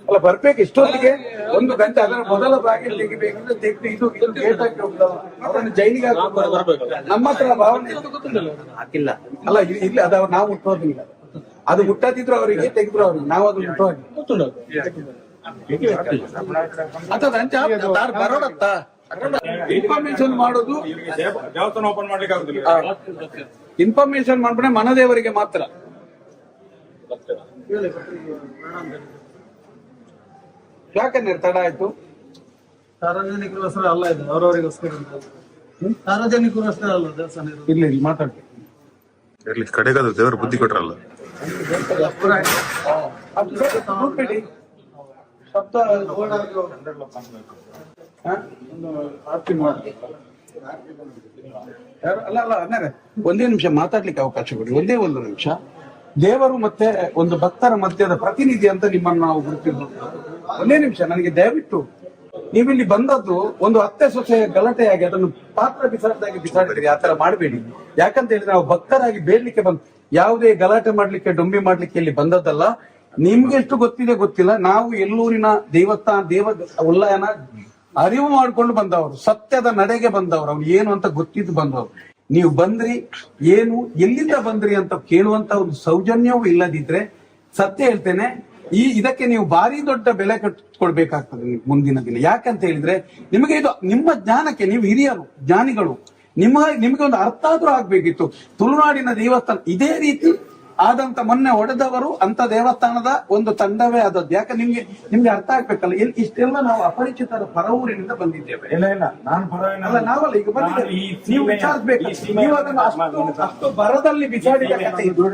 ಅಲ್ಲ ಬರ್ಬೇಕು ಇಷ್ಟೊತ್ತಿಗೆ 1 ಗಂಟೆ ಅದರ ಮೊದಲ ಬಾಗಿಲು ತೆಗಿಬೇಕಂದ್ರೆ ತೆಗೆದು ಇದು ಗೇಟ್ ಹಾಕಿ ಹೋಗ್ತಾವ ಅವರನ್ನು ಜೈಲಿಗೆ ಹಾಕಿ ನಮ್ಮ ಹತ್ರ ಭಾವನೆ ಹಾಕಿಲ್ಲ ಅಲ್ಲ ಇಲ್ಲ ಅದ ನಾವು ಮುಟ್ಟೋದಿಲ್ಲ ಅದು ಮುಟ್ಟದಿದ್ರು ಅವರಿಗೆ ತೆಗೆದ್ರು ಅವ್ರಿಗೆ ನಾವು ಅದು ಮುಟ್ಟೋಗಿ ಬರೋಡತ್ತ ಇನ್ಫಾರ್ಮೇಶನ್ ಮಾಡೋದು ದೇವಸ್ಥಾನ ಓಪನ್ ಮಾಡ್ಲಿಕ್ಕೆ ಆಗುದಿಲ್ಲ ಇನ್ಫಾರ್ಮೇಶನ್ ಮಾಡ್ಬಿಟ್ರೆ ಮನದೇವರಿಗೆ ಮಾತ್ರ ಯಾಕಂದ್ರೆ ತಡ ಆಯ್ತು ಸಾರ್ವಜನಿಕರಿಗೋಸ್ಕರ ಅಲ್ಲ ಇದು ಅವರವರಿಗೋಸ್ಕರ ಸಾರ್ವಜನಿಕರಿಗೋಸ್ಕರ ಅಲ್ಲ ದೇವಸ್ಥಾನ ಇಲ್ಲಿ ಮಾತಾಡ್ತೀವಿ ಇರ್ಲಿ ಕಡೆಗಾದ ದೇವರು ಬುದ್ಧಿ ಕೊಟ್ರಲ್ಲ ಶಬ್ದ ಆರ್ತಿ ಮಾಡಿ ಅಲ್ಲ ಅಣ್ಣಾರೆ ಒಂದೇ ನಿಮಿಷ ಮಾತಾಡ್ಲಿಕ್ಕೆ ಅವಕಾಶ ಕೊಡಿ ಒಂದೇ 1 ನಿಮಿಷ ದೇವರು ಮತ್ತೆ ಒಂದು ಭಕ್ತರ ಮಧ್ಯದ ಪ್ರತಿನಿಧಿ ಅಂತ ನಿಮ್ಮನ್ನು ನಾವು ಗುರುತಿದ್ದು ಒಂದೇ ನಿಮಿಷ ನನಗೆ ದಯವಿಟ್ಟು ನೀವಿಲ್ಲಿ ಬಂದದ್ದು ಒಂದು ಅತ್ತೆ ಸೊಸೆಯ ಗಲಾಟೆಯಾಗಿ ಅದನ್ನು ಪಾತ್ರ ಬಿಸಾಡ್ದಾಗಿ ಬಿಸಾಡಿದ್ರಿ ಆತರ ಮಾಡಬೇಡಿ ಯಾಕಂತ ಹೇಳಿದ್ರೆ ನಾವು ಭಕ್ತರಾಗಿ ಬೇಡ್ಲಿಕ್ಕೆ ಯಾವುದೇ ಗಲಾಟೆ ಮಾಡ್ಲಿಕ್ಕೆ ಡೊಂಬಿ ಮಾಡ್ಲಿಕ್ಕೆ ಇಲ್ಲಿ ಬಂದದ್ದಲ್ಲ ನಿಮ್ಗೆ ಎಷ್ಟು ಗೊತ್ತಿದೆ ಗೊತ್ತಿಲ್ಲ ನಾವು ಎಲ್ಲೂರಿನ ದೇವ ಉಲ್ಲಯನ ಅರಿವು ಮಾಡ್ಕೊಂಡು ಬಂದವರು ಸತ್ಯದ ನಡೆಗೆ ಬಂದವರು ಅವ್ರು ಏನು ಅಂತ ಗೊತ್ತಿದ್ದು ಬಂದವರು ನೀವು ಬಂದ್ರಿ ಏನು ಎಲ್ಲಿಂದ ಬಂದ್ರಿ ಅಂತ ಕೇಳುವಂತ ಒಂದು ಸೌಜನ್ಯವೂ ಇಲ್ಲದಿದ್ರೆ ಸತ್ಯ ಹೇಳ್ತೇನೆ ಇದಕ್ಕೆ ನೀವು ಭಾರಿ ದೊಡ್ಡ ಬೆಲೆ ಕೊಡ್ಬೇಕಾಗ್ತದೆ ಮುಂದಿನ ದಿನ ಯಾಕಂತ ಹೇಳಿದ್ರೆ ನಿಮಗೆ ಇದು ನಿಮ್ಮ ಜ್ಞಾನಕ್ಕೆ ನೀವು ಹಿರಿಯರು ಜ್ಞಾನಿಗಳು ನಿಮಗೆ ಒಂದು ಅರ್ಥ ಆದ್ರೂ ಆಗ್ಬೇಕಿತ್ತು ತುಳುನಾಡಿನ ದೇವಸ್ಥಾನ ಇದೇ ರೀತಿ ಆದಂತ ಮೊನ್ನೆ ಹೊಡೆದವರು ಅಂತ ದೇವಸ್ಥಾನದ ಒಂದು ತಂಡವೇ ಆದದ್ದು ಯಾಕೆ ನಿಮ್ಗೆ ಅರ್ಥ ಆಗ್ಬೇಕಲ್ಲ ಇಷ್ಟೆಲ್ಲ ನಾವು ಅಪರಿಚಿತರ ಪರವೂರಿನಿಂದ ಬಂದಿದ್ದೇವೆ ಇಲ್ಲ ನಾನು ಅಲ್ಲ ನಾವಲ್ಲ ಈಗ ಬಂದಿದ್ದೇವೆ ನೀವು ವಿಚಾರಿಸ್ಬೇಕು ನೀವು ಅದನ್ನು ಅಷ್ಟು ಬರದಲ್ಲಿ ಬಿಸಾಡಿದ ಕಥೆ ಇದು.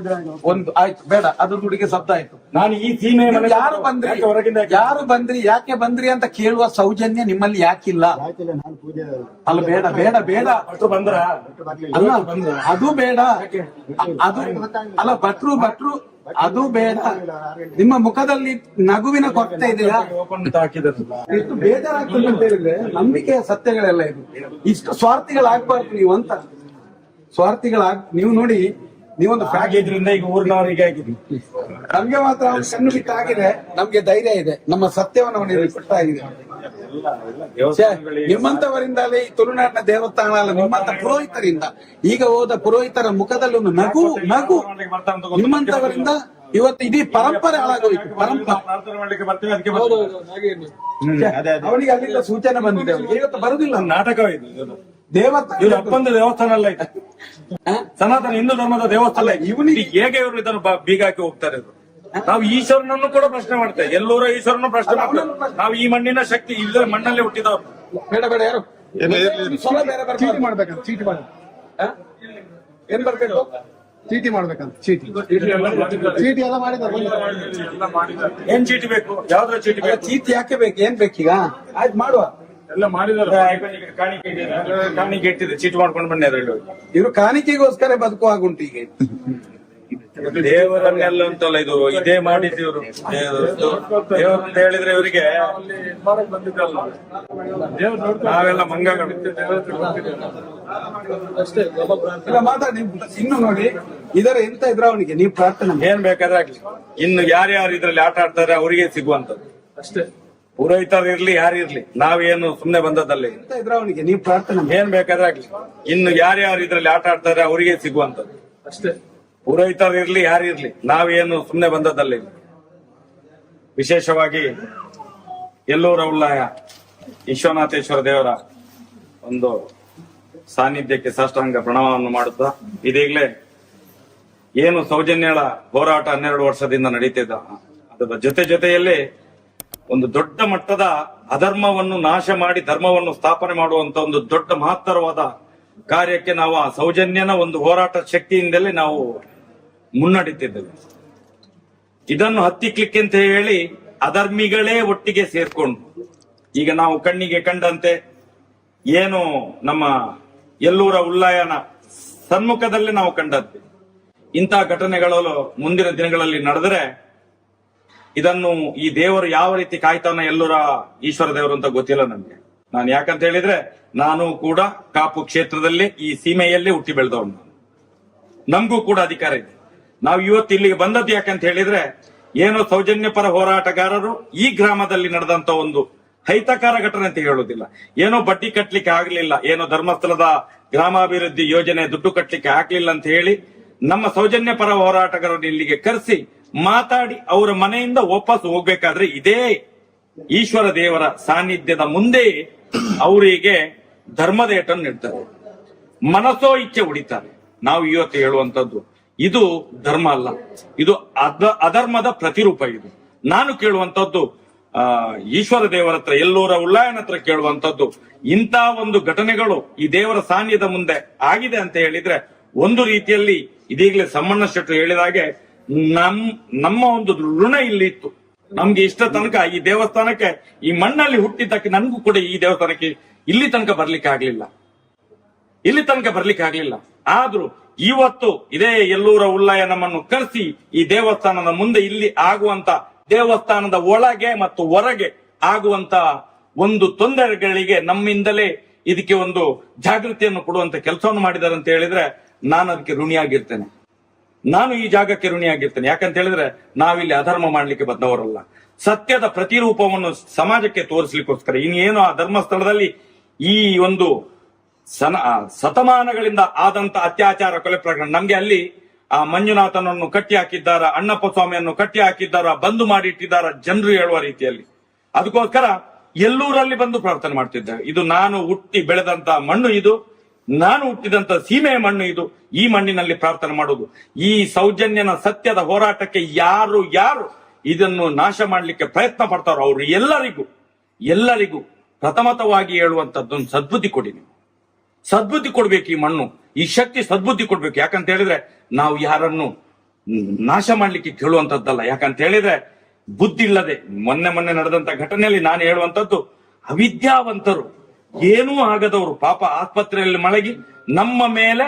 ಒಂದು ಆಯ್ತು ಬೇಡ ಅದು ದುಡಿಗೆ ಶಬ್ದ ಆಯ್ತು ನಾನು ಈ ಸೀಮೆ ಯಾರು ಬಂದ್ರಿ ಯಾಕೆ ಬಂದ್ರಿ ಅಂತ ಕೇಳುವ ಸೌಜನ್ಯ ನಿಮ್ಮಲ್ಲಿ ಯಾಕಿಲ್ಲ ಅಲ್ಲ ಬೇಡ ಬೇಡ ಬೇಡ ಬಂದ್ರ ಅಲ್ಲ ಅದು ಬೇಡ ಅದು ಅಲ್ಲ ಭಟ್ರು ಅದು ಬೇಡ ನಿಮ್ಮ ಮುಖದಲ್ಲಿ ನಗುವಿನ ಕೊರತೆ ಇದೆಯಾ ಎಷ್ಟು ಬೇಜಾರಾಗ್ತದೆ ಅಂತ ಹೇಳಿದ್ರೆ ನಂಬಿಕೆಯ ಸತ್ಯಗಳೆಲ್ಲ ಇದು ಇಷ್ಟು ಸ್ವಾರ್ಥಿಗಳಾಗ್ಬಾರ್ದು ನೀವು ಅಂತ ನೀವು ನೋಡಿ ನೀವೊಂದು ಆಗಿದ್ರಿಂದ ಈಗ ಊರಿನವರಿಗೆ ಆಗಿದೆ ನಮ್ಗೆ ಮಾತ್ರ ಕಣ್ಣು ಬಿಟ್ಟಾಗಿದೆ ನಮ್ಗೆ ಧೈರ್ಯ ಇದೆ ನಮ್ಮ ಸತ್ಯವನ್ನು ಕೊಟ್ಟಾಗಿದೆ ನಿಮ್ಮಂತವರಿಂದಲೇ ಈ ತುಳುನಾಡಿನ ದೇವಸ್ಥಾನ ಅಲ್ಲ ನಿಮ್ಮಂತ ಪುರೋಹಿತರಿಂದ ಈಗ ಹೋದ ಪುರೋಹಿತರ ಮುಖದಲ್ಲಿ ಒಂದು ನಗು ನಿಮ್ಮಂತವರಿಂದ ಇವತ್ತು ಇಡೀ ಪರಂಪರೆ ಹಾಳಾಗೋಯ್ತು ಅವನಿಗೆ ಅಲ್ಲಿಂದ ಸೂಚನೆ ಬಂದಿದೆ ಇವತ್ತು ಬರುದಿಲ್ಲ ನಾಟಕ ಇದು ಇವ್ರ ಅಪ್ಪಂದು ದೇವಸ್ಥಾನ ಅಲ್ಲ ಇದು, ಸನಾತನ ಹಿಂದೂ ಧರ್ಮದ ದೇವಸ್ಥಾನ. ಇವನಿಗೆ ಹೇಗೆ ಇವರು ಇದನ್ನು ಬೀಗ ಹಾಕಿ ಹೋಗ್ತಾರೆ? ನಾವು ಈಶ್ವರನನ್ನು ಕೂಡ ಪ್ರಶ್ನೆ ಮಾಡ್ತೇವೆ, ಎಲ್ಲೂರ ಈಶ್ವರನ್ನು ಪ್ರಶ್ನೆ ಮಾಡ್ತೇವೆ. ನಾವು ಈ ಮಣ್ಣಿನ ಶಕ್ತಿ ಇಲ್ಲದೆ ಮಣ್ಣಲ್ಲೇ ಹುಟ್ಟಿದವರು. ಬೇಡ ಬೇಡ, ಯಾರು ಚೀಟಿ ಮಾಡ್ಬೇಕಂತ, ಚೀಟಿ ಮಾಡ ಏನ್ ಬರ್ಬೇಕು, ಚೀಟಿ ಮಾಡ್ಬೇಕಂತ, ಚೀಟಿ ಎಲ್ಲ ಮಾಡಿದ್ದಾರೆ. ಏನ್ ಚೀಟಿ ಬೇಕು? ಯಾವ್ದ್ರ ಚೀಟಿ ಬೇಕು? ಚೀಟಿ ಯಾಕೆ ಬೇಕು, ಏನ್ ಬೇಕೀಗ? ಆಯ್ತು ಮಾಡುವ, ಎಲ್ಲ ಮಾಡಿದಾರೆ. ಕಾಣಿಕೆ ಇಟ್ಟಿದೆ, ಚೀಟಿ ಮಾಡ್ಕೊಂಡು ಬನ್ನಿ. ಇವರು ಕಾಣಿಕೆಗೋಸ್ಕರ ಬದುಕುವಾಗುಂಟು ಈಗ. ದೇವರನ್ನೆಲ್ಲ ಅಂತಲ್ಲ ಇದು, ಇದೇ ಮಾಡಿದ್ದೀವ್ರು ದೇವರು ಅಂತ ಹೇಳಿದ್ರೆ ಇವರಿಗೆ ನಾವೆಲ್ಲ ಮಂಗಗಳು. ಅಷ್ಟೇ ಇಲ್ಲ ಮಾತಾಡಿ. ಇನ್ನು ನೋಡಿ, ಇದರ ಎಂತ ಇದ್ರ ಅವನಿಗೆ ನೀವು ಪ್ರಾರ್ಥನೆ ಏನ್ ಬೇಕಾದ್ರೆ ಆಗ್ಲಿ. ಇನ್ನು ಯಾರ್ಯಾರು ಇದ್ರಲ್ಲಿ ಆಟ ಆಡ್ತಾರೆ ಅವರಿಗೆ ಸಿಗುವಂತದ್ದು ಅಷ್ಟೇ. ಪುರೋಹಿತರು ಇರ್ಲಿ ಯಾರಿರ್ಲಿ, ನಾವೇನು ಸುಮ್ನೆ ಬಂದದಲ್ಲಿ ಎಂತ ಇದ್ರ ಅವನಿಗೆ ನೀವು ಪ್ರಾರ್ಥನೆ ಏನ್ ಬೇಕಾದ್ರೆ ಆಗ್ಲಿ. ಇನ್ನು ಯಾರ್ಯಾರು ಇದ್ರಲ್ಲಿ ಆಟ ಆಡ್ತಾರೆ ಅವರಿಗೆ ಸಿಗುವಂತದ್ದು ಅಷ್ಟೇ. ಪುರೋಹಿತರು ಇರ್ಲಿ ಯಾರಿರ್ಲಿ, ನಾವೇನು ಸುಮ್ನೆ ಬಂದದಲ್ಲಿ. ವಿಶೇಷವಾಗಿ ಎಲ್ಲೂರ ಉಳ್ಳಾಯ ವಿಶ್ವನಾಥೇಶ್ವರ ದೇವರ ಒಂದು ಸಾನ್ನಿಧ್ಯಕ್ಕೆ ಸಾಷ್ಟಾಂಗ ಪ್ರಣಾಮವನ್ನು ಮಾಡುತ್ತಾ, ಇದೀಗಲೇ ಏನು ಸೌಜನ್ಯಳ ಹೋರಾಟ 12 ವರ್ಷದಿಂದ ನಡೀತಿದ್ದ, ಅದರ ಜೊತೆಯಲ್ಲಿ ಒಂದು ದೊಡ್ಡ ಮಟ್ಟದ ಅಧರ್ಮವನ್ನು ನಾಶ ಮಾಡಿ ಧರ್ಮವನ್ನು ಸ್ಥಾಪನೆ ಮಾಡುವಂತ ಒಂದು ದೊಡ್ಡ ಮಹತ್ತರವಾದ ಕಾರ್ಯಕ್ಕೆ ನಾವು ಆ ಸೌಜನ್ಯನ ಒಂದು ಹೋರಾಟ ಶಕ್ತಿಯಿಂದಲೇ ನಾವು ಮುನ್ನಡೀತಿದ್ದೇವೆ. ಇದನ್ನು ಹತ್ತಿಕ್ಲಿಕ್ಕೆ ಅಂತ ಹೇಳಿ ಅಧರ್ಮಿಗಳೇ ಒಟ್ಟಿಗೆ ಸೇರ್ಕೊಂಡು, ಈಗ ನಾವು ಕಣ್ಣಿಗೆ ಕಂಡಂತೆ ಏನು ನಮ್ಮ ಎಲ್ಲೂರ ಉಳ್ಳಾಯನ ಸನ್ಮುಖದಲ್ಲೇ ನಾವು ಕಂಡಂತೆ ಇಂತಹ ಘಟನೆಗಳು ಮುಂದಿನ ದಿನಗಳಲ್ಲಿ ನಡೆದರೆ ಇದನ್ನು ಈ ದೇವರು ಯಾವ ರೀತಿ ಕಾಯ್ತಾನ, ಎಲ್ಲೂರ ಈಶ್ವರ ದೇವರು ಅಂತ ಗೊತ್ತಿಲ್ಲ ನನ್ಗೆ. ನಾನು ಯಾಕಂತ ಹೇಳಿದ್ರೆ ನಾನು ಕೂಡ ಕಾಪು ಕ್ಷೇತ್ರದಲ್ಲಿ ಈ ಸೀಮೆಯಲ್ಲೇ ಹುಟ್ಟಿ ಬೆಳೆದವನು. ನಮಗೂ ಕೂಡ ಅಧಿಕಾರ ಇದೆ. ನಾವು ಇವತ್ತು ಇಲ್ಲಿಗೆ ಬಂದದ್ದು ಯಾಕಂತ ಹೇಳಿದ್ರೆ, ಏನೋ ಸೌಜನ್ಯ ಪರ ಹೋರಾಟಗಾರರು ಈ ಗ್ರಾಮದಲ್ಲಿ ನಡೆದಂತ ಒಂದು ಹೈತಕಾರ ಘಟನೆ ಅಂತ ಹೇಳುವುದಿಲ್ಲ, ಏನೋ ಬಡ್ಡಿ ಕಟ್ಲಿಕ್ಕೆ ಆಗ್ಲಿಲ್ಲ, ಏನೋ ಧರ್ಮಸ್ಥಳದ ಗ್ರಾಮಾಭಿವೃದ್ಧಿ ಯೋಜನೆ ದುಡ್ಡು ಕಟ್ಲಿಕ್ಕೆ ಆಗ್ಲಿಲ್ಲ ಅಂತ ಹೇಳಿ ನಮ್ಮ ಸೌಜನ್ಯ ಪರ ಹೋರಾಟಗಾರರನ್ನು ಇಲ್ಲಿಗೆ ಕರೆಸಿ ಮಾತಾಡಿ ಅವರ ಮನೆಯಿಂದ ವಾಪಸ್ ಹೋಗ್ಬೇಕಾದ್ರೆ ಇದೇ ಈಶ್ವರ ದೇವರ ಸಾನ್ನಿಧ್ಯದ ಮುಂದೆ ಅವರಿಗೆ ಧರ್ಮದೇಟನ್ನು ನೀಡ್ತಾರೆ, ಮನಸ್ಸೋ ಇಚ್ಛೆ ಹೊಡಿತಾರೆ. ನಾವು ಇವತ್ತು ಹೇಳುವಂತದ್ದು ಇದು ಧರ್ಮ ಅಲ್ಲ, ಇದು ಅಧರ್ಮದ ಪ್ರತಿರೂಪ. ಇದು ನಾನು ಕೇಳುವಂತದ್ದು ಈಶ್ವರ ದೇವರ ಹತ್ರ, ಎಲ್ಲೂರ ಉಳ್ಳಾಯನ ಹತ್ರ ಕೇಳುವಂತದ್ದು, ಇಂಥ ಒಂದು ಘಟನೆಗಳು ಈ ದೇವರ ಸಾನ್ನಿಧ್ಯದ ಮುಂದೆ ಆಗಿದೆ ಅಂತ ಹೇಳಿದ್ರೆ, ಒಂದು ರೀತಿಯಲ್ಲಿ ಇದೀಗಲೇ ಸಮ್ಮಣ್ಣ ಶೆಟ್ಟರು ಹೇಳಿದ ಹಾಗೆ ನಮ್ಮ ಒಂದು ಋಣ ಇಲ್ಲಿ ಇತ್ತು. ನಮ್ಗೆ ಇಷ್ಟ ತನಕ ಈ ದೇವಸ್ಥಾನಕ್ಕೆ, ಈ ಮಣ್ಣಲ್ಲಿ ಹುಟ್ಟಿದ್ದಕ್ಕೆ ನನ್ಗೂ ಕೂಡ ಈ ದೇವಸ್ಥಾನಕ್ಕೆ ಇಲ್ಲಿ ತನಕ ಬರ್ಲಿಕ್ಕೆ ಆಗ್ಲಿಲ್ಲ. ಆದ್ರೂ ಇವತ್ತು ಇದೇ ಎಲ್ಲೂರ ಉಳ್ಳಾಯ ನಮ್ಮನ್ನು ಕರೆಸಿ ಈ ದೇವಸ್ಥಾನದ ಮುಂದೆ ಇಲ್ಲಿ ಆಗುವಂತ, ದೇವಸ್ಥಾನದ ಒಳಗೆ ಮತ್ತು ಹೊರಗೆ ಆಗುವಂತ ಒಂದು ತೊಂದರೆಗಳಿಗೆ ನಮ್ಮಿಂದಲೇ ಇದಕ್ಕೆ ಒಂದು ಜಾಗೃತಿಯನ್ನು ಕೊಡುವಂತ ಕೆಲಸವನ್ನು ಮಾಡಿದ್ದಾರೆ ಅಂತ ಹೇಳಿದ್ರೆ ನಾನು ಅದಕ್ಕೆ ಋಣಿಯಾಗಿರ್ತೇನೆ. ನಾನು ಈ ಜಾಗಕ್ಕೆ ಋಣಿಯಾಗಿರ್ತೇನೆ. ಯಾಕಂತ ಹೇಳಿದ್ರೆ ನಾವಿಲ್ಲಿ ಅಧರ್ಮ ಮಾಡ್ಲಿಕ್ಕೆ ಬಂದವರಲ್ಲ, ಸತ್ಯದ ಪ್ರತಿರೂಪವನ್ನು ಸಮಾಜಕ್ಕೆ ತೋರಿಸ್ಲಿಕ್ಕೋಸ್ಕರ. ಇನ್ನೇನು ಆ ಧರ್ಮಸ್ಥಳದಲ್ಲಿ ಈ ಒಂದು ಶತಮಾನಗಳಿಂದ ಆದಂತ ಅತ್ಯಾಚಾರ, ಕೊಲೆ ಪ್ರಕರಣ, ನಮ್ಗೆ ಅಲ್ಲಿ ಆ ಮಂಜುನಾಥನನ್ನು ಕಟ್ಟಿ ಹಾಕಿದ್ದಾರ, ಅಣ್ಣಪ್ಪ ಸ್ವಾಮಿಯನ್ನು ಕಟ್ಟಿ ಹಾಕಿದ್ದಾರ, ಬಂದು ಮಾಡಿ ಇಟ್ಟಿದ್ದಾರ ಜನರು ಹೇಳುವ ರೀತಿಯಲ್ಲಿ. ಅದಕ್ಕೋಸ್ಕರ ಎಲ್ಲೂರಲ್ಲಿ ಬಂದು ಪ್ರಾರ್ಥನೆ ಮಾಡ್ತಿದ್ದೇವೆ. ಇದು ನಾನು ಹುಟ್ಟಿ ಬೆಳೆದಂತ ಮಣ್ಣು, ಇದು ನಾನು ಹುಟ್ಟಿದಂತ ಸೀಮೆಯ ಮಣ್ಣು, ಇದು ಈ ಮಣ್ಣಿನಲ್ಲಿ ಪ್ರಾರ್ಥನೆ ಮಾಡುವುದು. ಈ ಸೌಜನ್ಯನ ಸತ್ಯದ ಹೋರಾಟಕ್ಕೆ ಯಾರು ಇದನ್ನು ನಾಶ ಮಾಡಲಿಕ್ಕೆ ಪ್ರಯತ್ನ ಪಡ್ತಾರೋ ಅವರು ಎಲ್ಲರಿಗೂ ಪ್ರಥಮತವಾಗಿ ಹೇಳುವಂತದ್ದೊಂದು ಸದ್ಬುದ್ಧಿ ಕೊಡಿ. ನೀವು ಸದ್ಬುದ್ಧಿ ಕೊಡ್ಬೇಕು, ಈ ಮಣ್ಣು, ಈ ಶಕ್ತಿ ಸದ್ಬುದ್ಧಿ ಕೊಡ್ಬೇಕು. ಯಾಕಂತ ಹೇಳಿದ್ರೆ ನಾವು ಯಾರನ್ನು ನಾಶ ಮಾಡ್ಲಿಕ್ಕೆ ಕೇಳುವಂತದ್ದಲ್ಲ. ಯಾಕಂತ ಹೇಳಿದ್ರೆ ಬುದ್ಧಿ ಇಲ್ಲದೆ, ಮೊನ್ನೆ ನಡೆದಂತ ಘಟನೆಯಲ್ಲಿ ನಾನು ಹೇಳುವಂತದ್ದು, ಅವಿದ್ಯಾವಂತರು, ಏನೂ ಆಗದವರು ಪಾಪ ಆಸ್ಪತ್ರೆಯಲ್ಲಿ ಮಲಗಿ ನಮ್ಮ ಮೇಲೆ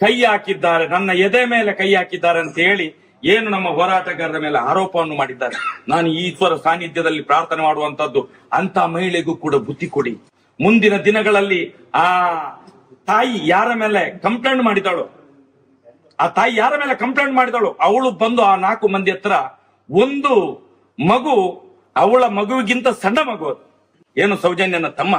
ಕೈ ಹಾಕಿದ್ದಾರೆ, ನನ್ನ ಎದೆ ಮೇಲೆ ಕೈ ಹಾಕಿದ್ದಾರೆ ಅಂತ ಹೇಳಿ ಏನು ನಮ್ಮ ಹೋರಾಟಗಾರರ ಮೇಲೆ ಆರೋಪವನ್ನು ಮಾಡಿದ್ದಾರೆ. ನಾನು ಈಶ್ವರ ಸಾನ್ನಿಧ್ಯದಲ್ಲಿ ಪ್ರಾರ್ಥನೆ ಮಾಡುವಂತದ್ದು, ಅಂತ ಮಹಿಳೆಗೂ ಕೂಡ ಬುದ್ಧಿ ಕೊಡಿ. ಮುಂದಿನ ದಿನಗಳಲ್ಲಿ ಆ ತಾಯಿ ಯಾರ ಮೇಲೆ ಕಂಪ್ಲೇಂಟ್ ಮಾಡಿದಾಳು, ಅವಳು ಬಂದು ಆ 4 ಮಂದಿ ಹತ್ರ, ಒಂದು ಮಗು, ಅವಳ ಮಗುವಿಗಿಂತ ಸಣ್ಣ ಮಗು, ಏನು ಸೌಜನ್ಯನ ತಮ್ಮ,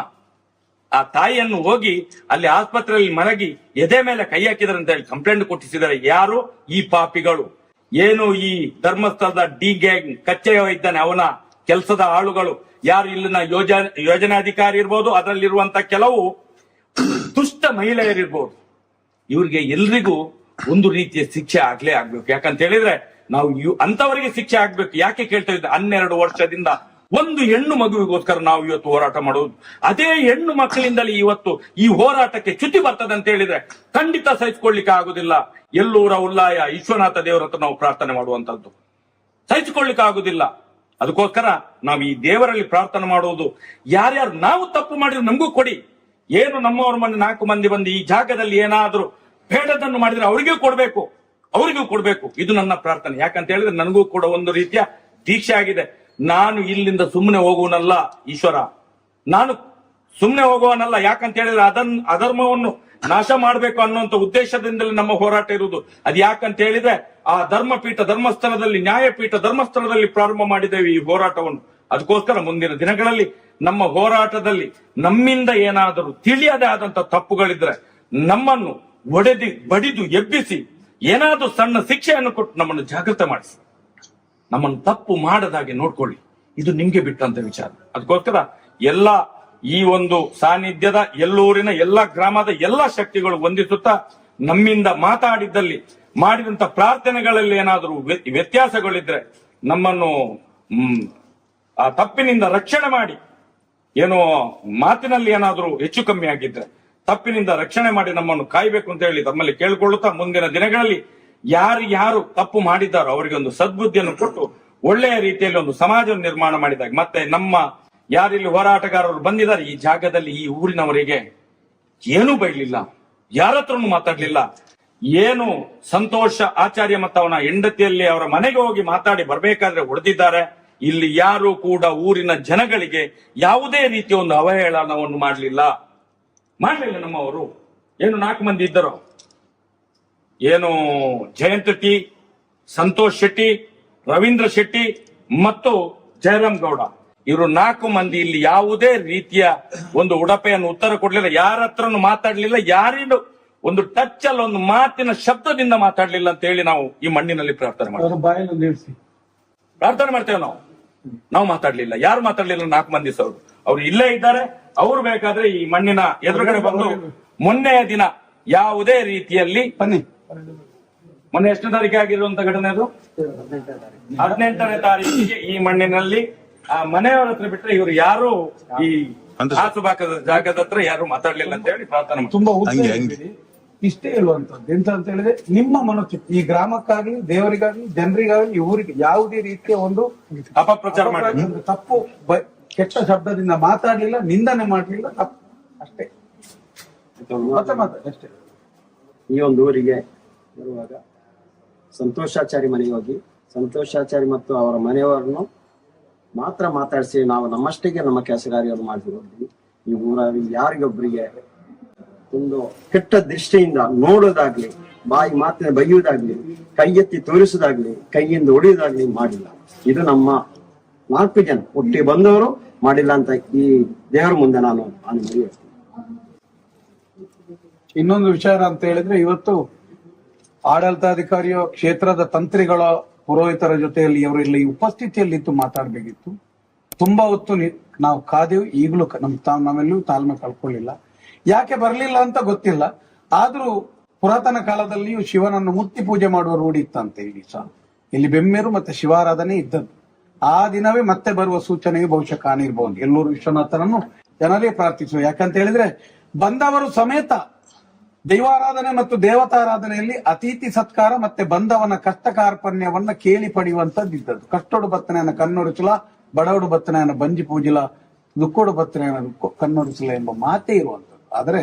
ಆ ತಾಯಿಯನ್ನು ಹೋಗಿ ಅಲ್ಲಿ ಆಸ್ಪತ್ರೆಯಲ್ಲಿ ಮಲಗಿ ಎದೆ ಮೇಲೆ ಕೈ ಹಾಕಿದಾರೆ ಅಂತ ಹೇಳಿ ಕಂಪ್ಲೇಂಟ್ ಕೊಟ್ಟಿಸಿದ್ದಾರೆ. ಯಾರು? ಈ ಪಾಪಿಗಳು. ಏನು ಈ ಧರ್ಮಸ್ಥಳದ ಡಿ ಗ್ಯಾಂಗ್ ಕಚ್ಚೆಯ ಇದ್ದಾನೆ, ಅವನ ಕೆಲಸದ ಆಳುಗಳು ಯಾರು, ಇಲ್ಲಿನ ಯೋಜನಾಧಿಕಾರಿ ಇರ್ಬೋದು, ಅದರಲ್ಲಿರುವಂತ ಕೆಲವು ದುಷ್ಟ ಎಂತ ಮಹಿಳೆಯರಿರ್ಬೋದು, ಇವ್ರಿಗೆ ಎಲ್ರಿಗೂ ಒಂದು ರೀತಿಯ ಶಿಕ್ಷೆ ಆಗ್ಬೇಕು. ಯಾಕಂತ ಹೇಳಿದ್ರೆ ನಾವು ಅಂತವರಿಗೆ ಶಿಕ್ಷೆ ಆಗ್ಬೇಕು. ಯಾಕೆ ಕೇಳ್ತಾ ಇದ್ದೆ, 12 ವರ್ಷದಿಂದ ಒಂದು ಹೆಣ್ಣು ಮಗುವಿಗೋಸ್ಕರ ನಾವು ಇವತ್ತು ಹೋರಾಟ ಮಾಡುವುದು. ಅದೇ ಹೆಣ್ಣು ಮಕ್ಕಳಿಂದಲೇ ಇವತ್ತು ಈ ಹೋರಾಟಕ್ಕೆ ಚ್ಯುತಿ ಬರ್ತದೆ ಅಂತ ಹೇಳಿದ್ರೆ ಖಂಡಿತ ಸಹಿಸಿಕೊಳ್ಳಿಕ್ಕೆ ಆಗುದಿಲ್ಲ. ಎಲ್ಲೂರ ಉಲ್ಲಾಯ ವಿಶ್ವನಾಥ ದೇವರ ಹತ್ರ ನಾವು ಪ್ರಾರ್ಥನೆ ಮಾಡುವಂತದ್ದು ಸಹಿಸಿಕೊಳ್ಳಿಕ್ಕೆ ಆಗುದಿಲ್ಲ. ಅದಕ್ಕೋಸ್ಕರ ನಾವು ಈ ದೇವರಲ್ಲಿ ಪ್ರಾರ್ಥನೆ ಮಾಡುವುದು, ಯಾರ್ಯಾರು ನಾವು ತಪ್ಪು ಮಾಡಿದ್ರೆ ನಮಗೂ ಕೊಡಿ. ಏನು ನಮ್ಮವ್ರ ಮನೆ 4 ಮಂದಿ ಬಂದು ಈ ಜಾಗದಲ್ಲಿ ಏನಾದ್ರೂ ಬೇಡದನ್ನು ಮಾಡಿದ್ರೆ ಅವರಿಗೂ ಕೊಡ್ಬೇಕು. ಇದು ನನ್ನ ಪ್ರಾರ್ಥನೆ. ಯಾಕಂತ ಹೇಳಿದ್ರೆ ನನಗೂ ಕೂಡ ಒಂದು ರೀತಿಯ ದೀಕ್ಷೆ ಆಗಿದೆ. ನಾನು ಇಲ್ಲಿಂದ ಸುಮ್ಮನೆ ಹೋಗುವನಲ್ಲ ಈಶ್ವರ, ನಾನು ಸುಮ್ಮನೆ ಹೋಗುವನಲ್ಲ. ಯಾಕಂತ ಹೇಳಿದ್ರೆ ಅಧರ್ಮವನ್ನು ನಾಶ ಮಾಡಬೇಕು ಅನ್ನುವಂತ ಉದ್ದೇಶದಿಂದಲೇ ನಮ್ಮ ಹೋರಾಟ ಇರುವುದು. ಅದು ಯಾಕಂತ ಹೇಳಿದ್ರೆ ಆ ಧರ್ಮಪೀಠ ಧರ್ಮಸ್ಥಳದಲ್ಲಿ, ನ್ಯಾಯಪೀಠ ಧರ್ಮಸ್ಥಳದಲ್ಲಿ ಪ್ರಾರಂಭ ಮಾಡಿದ್ದೇವೆ ಈ ಹೋರಾಟವನ್ನು. ಅದಕ್ಕೋಸ್ಕರ ಮುಂದಿನ ದಿನಗಳಲ್ಲಿ ನಮ್ಮ ಹೋರಾಟದಲ್ಲಿ ನಮ್ಮಿಂದ ಏನಾದರೂ ತಿಳಿಯದೇ ಆದಂತ ತಪ್ಪುಗಳಿದ್ರೆ ನಮ್ಮನ್ನು ಬಡಿದು ಎಬ್ಬಿಸಿ ಏನಾದ್ರೂ ಸಣ್ಣ ಶಿಕ್ಷೆಯನ್ನು ಕೊಟ್ಟು ನಮ್ಮನ್ನು ಜಾಗೃತ ಮಾಡಿಸಿ, ನಮ್ಮನ್ನು ತಪ್ಪು ಮಾಡದಾಗೆ ನೋಡ್ಕೊಳ್ಳಿ. ಇದು ನಿಮ್ಗೆ ಬಿಟ್ಟಂತ ವಿಚಾರ. ಅದಕ್ಕೋಸ್ಕರ ಎಲ್ಲ ಈ ಒಂದು ಸಾನ್ನಿಧ್ಯದ ಎಲ್ಲೂರಿನ ಎಲ್ಲ ಗ್ರಾಮದ ಎಲ್ಲ ಶಕ್ತಿಗಳು ಹೊಂದಿಸುತ್ತಾ ನಮ್ಮಿಂದ ಮಾತಾಡಿದ್ದಲ್ಲಿ ಮಾಡಿದಂತ ಪ್ರಾರ್ಥನೆಗಳಲ್ಲಿ ಏನಾದರೂ ವ್ಯತ್ಯಾಸಗಳಿದ್ರೆ ನಮ್ಮನ್ನು ಆ ತಪ್ಪಿನಿಂದ ರಕ್ಷಣೆ ಮಾಡಿ, ಏನೋ ಮಾತಿನಲ್ಲಿ ಏನಾದರೂ ಹೆಚ್ಚು ಕಮ್ಮಿ ಆಗಿದ್ರೆ ತಪ್ಪಿನಿಂದ ರಕ್ಷಣೆ ಮಾಡಿ ನಮ್ಮನ್ನು ಕಾಯ್ಬೇಕು ಅಂತ ಹೇಳಿ ತಮ್ಮಲ್ಲಿ ಕೇಳಿಕೊಳ್ಳುತ್ತಾ, ಮುಂದಿನ ದಿನಗಳಲ್ಲಿ ಯಾರು ತಪ್ಪು ಮಾಡಿದ್ದಾರೋ ಅವರಿಗೆ ಒಂದು ಸದ್ಬುದ್ಧಿಯನ್ನು ಕೊಟ್ಟು ಒಳ್ಳೆಯ ರೀತಿಯಲ್ಲಿ ಒಂದು ಸಮಾಜ ನಿರ್ಮಾಣ ಮಾಡಿದಾಗ, ಮತ್ತೆ ನಮ್ಮ ಯಾರಿಲ್ಲಿ ಹೋರಾಟಗಾರರು ಬಂದಿದ್ದಾರೆ ಈ ಜಾಗದಲ್ಲಿ, ಈ ಊರಿನವರಿಗೆ ಏನೂ ಬೈಲಿಲ್ಲ, ಯಾರ ಹತ್ರನೂ ಮಾತಾಡ್ಲಿಲ್ಲ. ಏನು ಸಂತೋಷ ಆಚಾರ್ಯ ಮತ್ತು ಅವನ ಹೆಂಡತಿಯಲ್ಲಿ ಅವರ ಮನೆಗೆ ಹೋಗಿ ಮಾತಾಡಿ ಬರ್ಬೇಕಾದ್ರೆ ಹೊಡೆದಿದ್ದಾರೆ. ಇಲ್ಲಿ ಯಾರು ಕೂಡ ಊರಿನ ಜನಗಳಿಗೆ ಯಾವುದೇ ರೀತಿಯ ಒಂದು ಅವಹೇಳನವನ್ನು ಮಾಡಲಿಲ್ಲ. ನಮ್ಮವರು ಏನು 4 ಮಂದಿ ಇದ್ದರು, ಏನು ಜಯಂತ್ ಟಿ, ಸಂತೋಷ್ ಶೆಟ್ಟಿ, ರವೀಂದ್ರ ಶೆಟ್ಟಿ ಮತ್ತು ಜಯರಾಮ್ ಗೌಡ, ಇವರು 4 ಮಂದಿ ಇಲ್ಲಿ ಯಾವುದೇ ರೀತಿಯ ಒಂದು ಉಡಪೆಯನ್ನು ಉತ್ತರ ಕೊಡ್ಲಿಲ್ಲ, ಯಾರ ಹತ್ರನು ಮಾತಾಡ್ಲಿಲ್ಲ, ಯಾರಿಗೂ ಒಂದು ಟಚ್ ಅಲ್ಲಿ ಒಂದು ಮಾತಿನ ಶಬ್ದದಿಂದ ಮಾತಾಡ್ಲಿಲ್ಲ ಅಂತ ಹೇಳಿ ನಾವು ಈ ಮಣ್ಣಿನಲ್ಲಿ ಪ್ರಾರ್ಥನೆ ಮಾಡ್ತೇವೆ. ನಾವು ಮಾತಾಡ್ಲಿಲ್ಲ, ಯಾರು ಮಾತಾಡ್ಲಿಲ್ಲ. 4 ಮಂದಿ ಸೌರು ಅವ್ರು ಇಲ್ಲೇ ಇದ್ದಾರೆ. ಅವ್ರು ಬೇಕಾದ್ರೆ ಈ ಮಣ್ಣಿನ ಎದುರುಗಡೆ ಬಂದು ಮೊನ್ನೆಯ ದಿನ ಯಾವುದೇ ರೀತಿಯಲ್ಲಿ ಮೊನ್ನೆ ಎಷ್ಟನೇ ತಾರೀಕಿಗೆ ಆಗಿರುವಂತ ಘಟನೆ ಅದು 18ನೇ ತಾರೀಕಿಗೆ ಈ ಮಣ್ಣಿನಲ್ಲಿ ಆ ಮನೆಯವರ ಹತ್ರ ಬಿಟ್ಟರೆ ಇವರು ಯಾರು ಈ ಆಸುಬಾಕದ ಜಾಗದ ಹತ್ರ ಯಾರು ಮಾತಾಡ್ಲಿಲ್ಲ ಅಂತ ಹೇಳಿ ಪ್ರಾರ್ಥನೆ ತುಂಬಾ ಇಷ್ಟೇ ಹೇಳುವಂತದ್ದು ಎಂತ ಅಂತ ಹೇಳಿದ್ರೆ, ನಿಮ್ಮ ಮನೋಚಿತ್ ಈ ಗ್ರಾಮಕ್ಕಾಗ್ಲಿ, ದೇವರಿಗಾಗ್ಲಿ, ಜನರಿಗಾಗ್ಲಿ, ಈ ಊರಿಗೆ ಯಾವುದೇ ರೀತಿಯ ಒಂದು ಅಪಪ್ರಚಾರ ಮಾಡಿ ತಪ್ಪು ಕೆಟ್ಟ ಶಬ್ದದಿಂದ ಮಾತಾಡ್ಲಿಲ್ಲ, ನಿಂದನೆ ಮಾಡ್ಲಿಲ್ಲ, ತಪ್ಪು ಅಷ್ಟೇ. ಅಷ್ಟೇ. ಈ ಒಂದು ಊರಿಗೆ ಬರುವಾಗ ಸಂತೋಷಾಚಾರಿ ಮನೆಗೆ ಹೋಗಿ ಸಂತೋಷಾಚಾರಿ ಮತ್ತು ಅವರ ಮನೆಯವರನ್ನು ಮಾತ್ರ ಮಾತಾಡಿಸಿ ನಾವು ನಮ್ಮಷ್ಟಿಗೆ ನಮ್ಮ ಕೆಲಸ ಕಾರ್ಯವನ್ನು ಮಾಡಿರೋದ್ವಿ. ಈ ಊರಲ್ಲಿ ಯಾರಿಗೊಬ್ಬರಿಗೆ ಒಂದು ಕೆಟ್ಟ ದೃಷ್ಟಿಯಿಂದ ನೋಡೋದಾಗ್ಲಿ, ಬಾಯಿ ಮಾತಿನ ಬೈಯುವುದಾಗ್ಲಿ, ಕೈ ಎತ್ತಿ ತೋರಿಸುವುದಾಗ್ಲಿ, ಕೈಯಿಂದ ಹೊಡೆಯುವುದಾಗ್ಲಿ ಮಾಡಿಲ್ಲ. ಇದು ನಮ್ಮ 4 ಜನ ಒಟ್ಟಿಗೆ ಬಂದವರು ಮಾಡಿಲ್ಲ ಅಂತ ಈ ದೇವರ ಮುಂದೆ ನಾನು ಮರೆಯುತ್ತೇನೆ. ಇನ್ನೊಂದು ವಿಚಾರ ಅಂತ ಹೇಳಿದ್ರೆ, ಇವತ್ತು ಆಡಳಿತಾಧಿಕಾರಿಯೋ ಕ್ಷೇತ್ರದ ತಂತ್ರಿಗಳ ಪುರೋಹಿತರ ಜೊತೆಯಲ್ಲಿ ಅವರು ಇಲ್ಲಿ ಉಪಸ್ಥಿತಿಯಲ್ಲಿತ್ತು ಮಾತಾಡ್ಬೇಕಿತ್ತು. ತುಂಬಾ ಹೊತ್ತು ನಾವು ಕಾದೆವು. ಈಗಲೂ ನಾವೆಲ್ಲೂ ತಾಳ್ಮೆ ಕಳ್ಕೊಳ್ಳಿಲ್ಲ. ಯಾಕೆ ಬರ್ಲಿಲ್ಲ ಅಂತ ಗೊತ್ತಿಲ್ಲ. ಆದ್ರೂ ಪುರಾತನ ಕಾಲದಲ್ಲಿಯೂ ಶಿವನನ್ನು ಮುತ್ತಿ ಪೂಜೆ ಮಾಡುವ ರೂಢಿ ಇತ್ತಂತೆ. ಇಲ್ಲಿ ಬೆಮ್ಮೇರು ಮತ್ತೆ ಶಿವಾರಾಧನೆ ಇದ್ದದ್ದು. ಆ ದಿನವೇ ಮತ್ತೆ ಬರುವ ಸೂಚನೆಗೆ ಬಹುಶಃ ಕಾಣಿರ್ಬಹುದು. ಎಲ್ಲೂರು ವಿಶ್ವನಾಥನನ್ನು ಜನರೇ ಪ್ರಾರ್ಥಿಸುವ. ಯಾಕಂತ ಹೇಳಿದ್ರೆ ಬಂದವರು ಸಮೇತ ದೈವಾರಾಧನೆ ಮತ್ತು ದೇವತಾರಾಧನೆಯಲ್ಲಿ ಅತಿಥಿ ಸತ್ಕಾರ ಮತ್ತೆ ಬಂದವನ ಕಷ್ಟ ಕಾರ್ಪಣ್ಯವನ್ನ ಕೇಳಿ ಪಡೆಯುವಂತದ್ದಿದ್ದದ್ದು. ಕಷ್ಟೋಡು ಬತ್ತನೆಯನ್ನ ಕಣ್ಣೊಡಿಸಲ, ಬಡವಡು ಬತ್ತನೆಯನ್ನ ಬಂಜಿ ಪೂಜಿಲ, ದುಕ್ಕೋಡು ಬತ್ತನೆಯನ್ನ ಕಣ್ಣೊಡಿಸಲ ಎಂಬ ಮಾತೇ ಇರುವಂತದ್ದು. ಆದ್ರೆ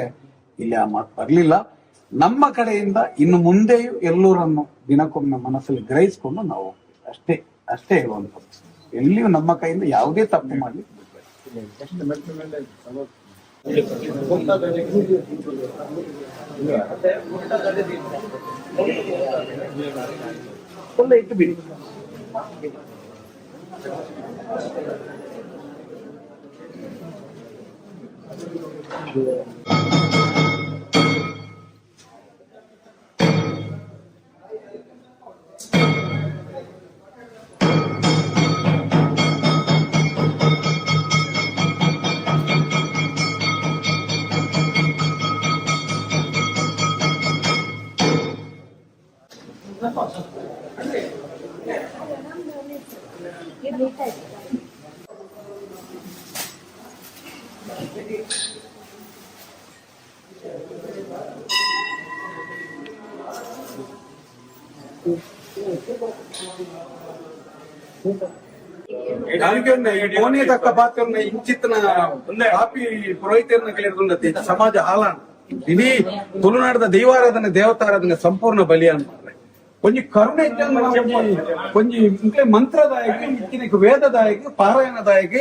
ಇಲ್ಲಿ ಆ ಮಾತು ಬರ್ಲಿಲ್ಲ. ನಮ್ಮ ಕಡೆಯಿಂದ ಇನ್ನು ಮುಂದೆಯೂ ಎಲ್ಲೂರನ್ನು ದಿನಕ್ಕೊಮ್ಮೆ ಮನಸ್ಸಲ್ಲಿ ಗ್ರಹಿಸಿಕೊಂಡು ನಾವು ಅಷ್ಟೇ ಹೇಳುವಂಥದ್ದು. ಎಲ್ಲಿಯೂ ನಮ್ಮ ಕೈಯಿಂದ ಯಾವುದೇ ತಪ್ಪು ಮಾಡಲಿ ಇಟ್ಟು ಬಿಡಿ. ಕೋಣೆ ತಕ್ಕ ಪಾತ್ರನ ಇಂಚಿತ್ತನ ಕಾಪಿ ಪುರೋಹಿತರನ್ನ ಕೇಳಿದ್ರುಂಡತಿ ಸಮಾಜ ಹಾಲಾಣ ಇಡೀ ತುಳುನಾಡದ ದೈವಾರಾಧನೆ ದೇವತಾರಾಧನೆ ಸಂಪೂರ್ಣ ಬಲಿಯಾನ ಕೊಂಚ ಕರುಣೆ ಕೊಂಚ ಇಂಕೆ ಮಂತ್ರದಾಯಕ ಇಂಚಿನಕ್ಕೆ ವೇದದಾಯಕ ಪಾರಾಯಣದಾಯಕ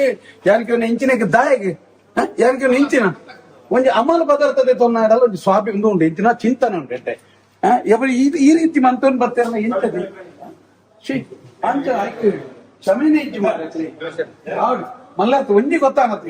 ಯಾರಿಕೆ ಇಂಚಿನಕ್ಕೆ ದಾಯಕ ಯಾರಿಕೆ ಇಂಚಿನ ಒಂಜಿ ಅಮಲು ಪದಾರ್ಥದ ತೊನ್ನಾಡಲ್ಲ ಒಂದು ಸ್ವಾಭಿ ಒಂದು ಉಂಟು ಇಂಚಿನ ಚಿಂತನೆ ಉಂಟು ಎಟ್ಟೆ ಈ ರೀತಿ ಮಂತ್ರನ್ ಬರ್ತಾರಲ್ಲ ಇಂಥದ್ದು ಅಂಚ ಆಯ್ತು ಕ್ಷಮೆನೇ ಇಜ್ಜು ಮಾಡ್ರಿ ಹೌದು ಮಲ್ಲಾತ್ ಒಂಜಿ ಗೊತ್ತಾಗತ್ತೆ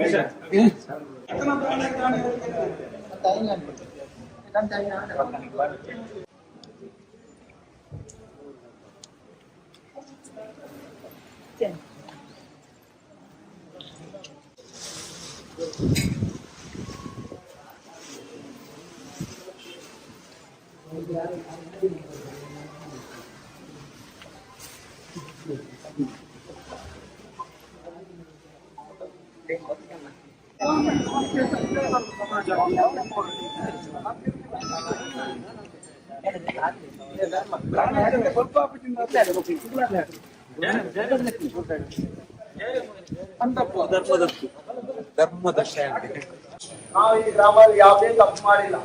ನಾವು ಈ ಗ್ರಾಮದಲ್ಲಿ ಯಾವುದೇ ತಪ್ಪು ಮಾಡಿಲ್ಲ,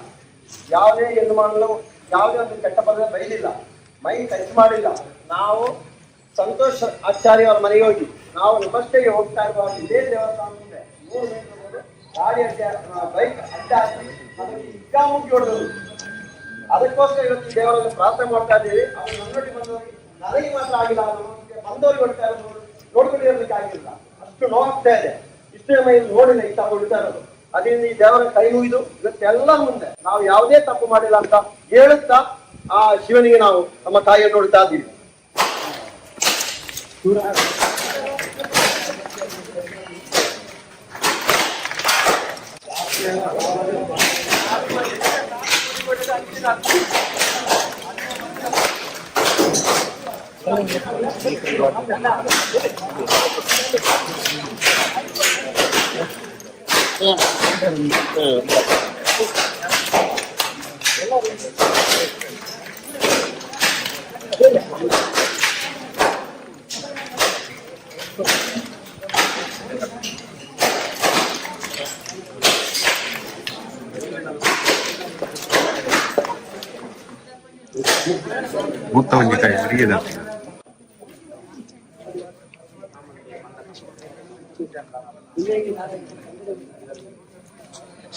ಯಾವುದೇ ಹೆಣ್ಣು ಮಾಡಲು ಯಾವುದೇ ಒಂದು ಕೆಟ್ಟ ಪದ ಬೈಲಿಲ್ಲ, ಮೈ ಟಚ್ ಮಾಡಿಲ್ಲ. ನಾವು ಸಂತೋಷ್ ಆಚಾರ್ಯ ಅವರ ಮನೆಗೆ ಹೋಗಿ ನಾವು ನಮಸ್ತೆಗೆ ಹೋಗ್ತಾ ಇರುವಾಗ ಇದೇ ದೇವಸ್ಥಾನ ಮುಂದೆ 3 ಮೀಟರ್ ಗಾಡಿ ಬೈಕ್ ಅಡ್ಡ ಹಾಕಿ ಅದಕ್ಕೆ ಹಿಗ್ಗಾಮುಗ್ಗಿ ಹೊಡೆದರು. ಅದಕ್ಕೋಸ್ಕರ ಇವತ್ತು ದೇವರಲ್ಲಿ ಪ್ರಾರ್ಥನೆ ಮಾಡ್ತಾ ಇದ್ದೀವಿ. ಅವ್ರು ನನ್ನೊಟ್ಟಿಗೆ ಬಂದವರಿಗೆ ನನಗೆ ಮಾತ್ರ ಆಗಿಲ್ಲ, ಬಂದವರಿಗೆ ಹೊಡ್ತಾ ಇರೋದು ನೋಡ್ಕೊಂಡಿರೋದಕ್ಕೆ ಆಗಿಲ್ಲ, ಅಷ್ಟು ನೋವಾಗ್ತಾ ಇದೆ. ಇಷ್ಟೇ ಮೈ ನೋಡಿಲ್ಲ ಈ ತರ ಹೊಡ್ತಾ ಇರೋದು. ಅದರಿಂದ ಈ ದೇವರ ಕೈ ಮುಗಿದು ಇವತ್ತೆಲ್ಲ ಮುಂದೆ ನಾವು ಯಾವುದೇ ತಪ್ಪು ಮಾಡಿಲ್ಲ ಅಂತ ಹೇಳುತ್ತಾ ಆ ಶಿವನಿಗೆ ನಾವು ನಮ್ಮ ತಾಯಿಯನ್ನು ನೋಡ್ತಾ ಇದ್ದೀವಿ.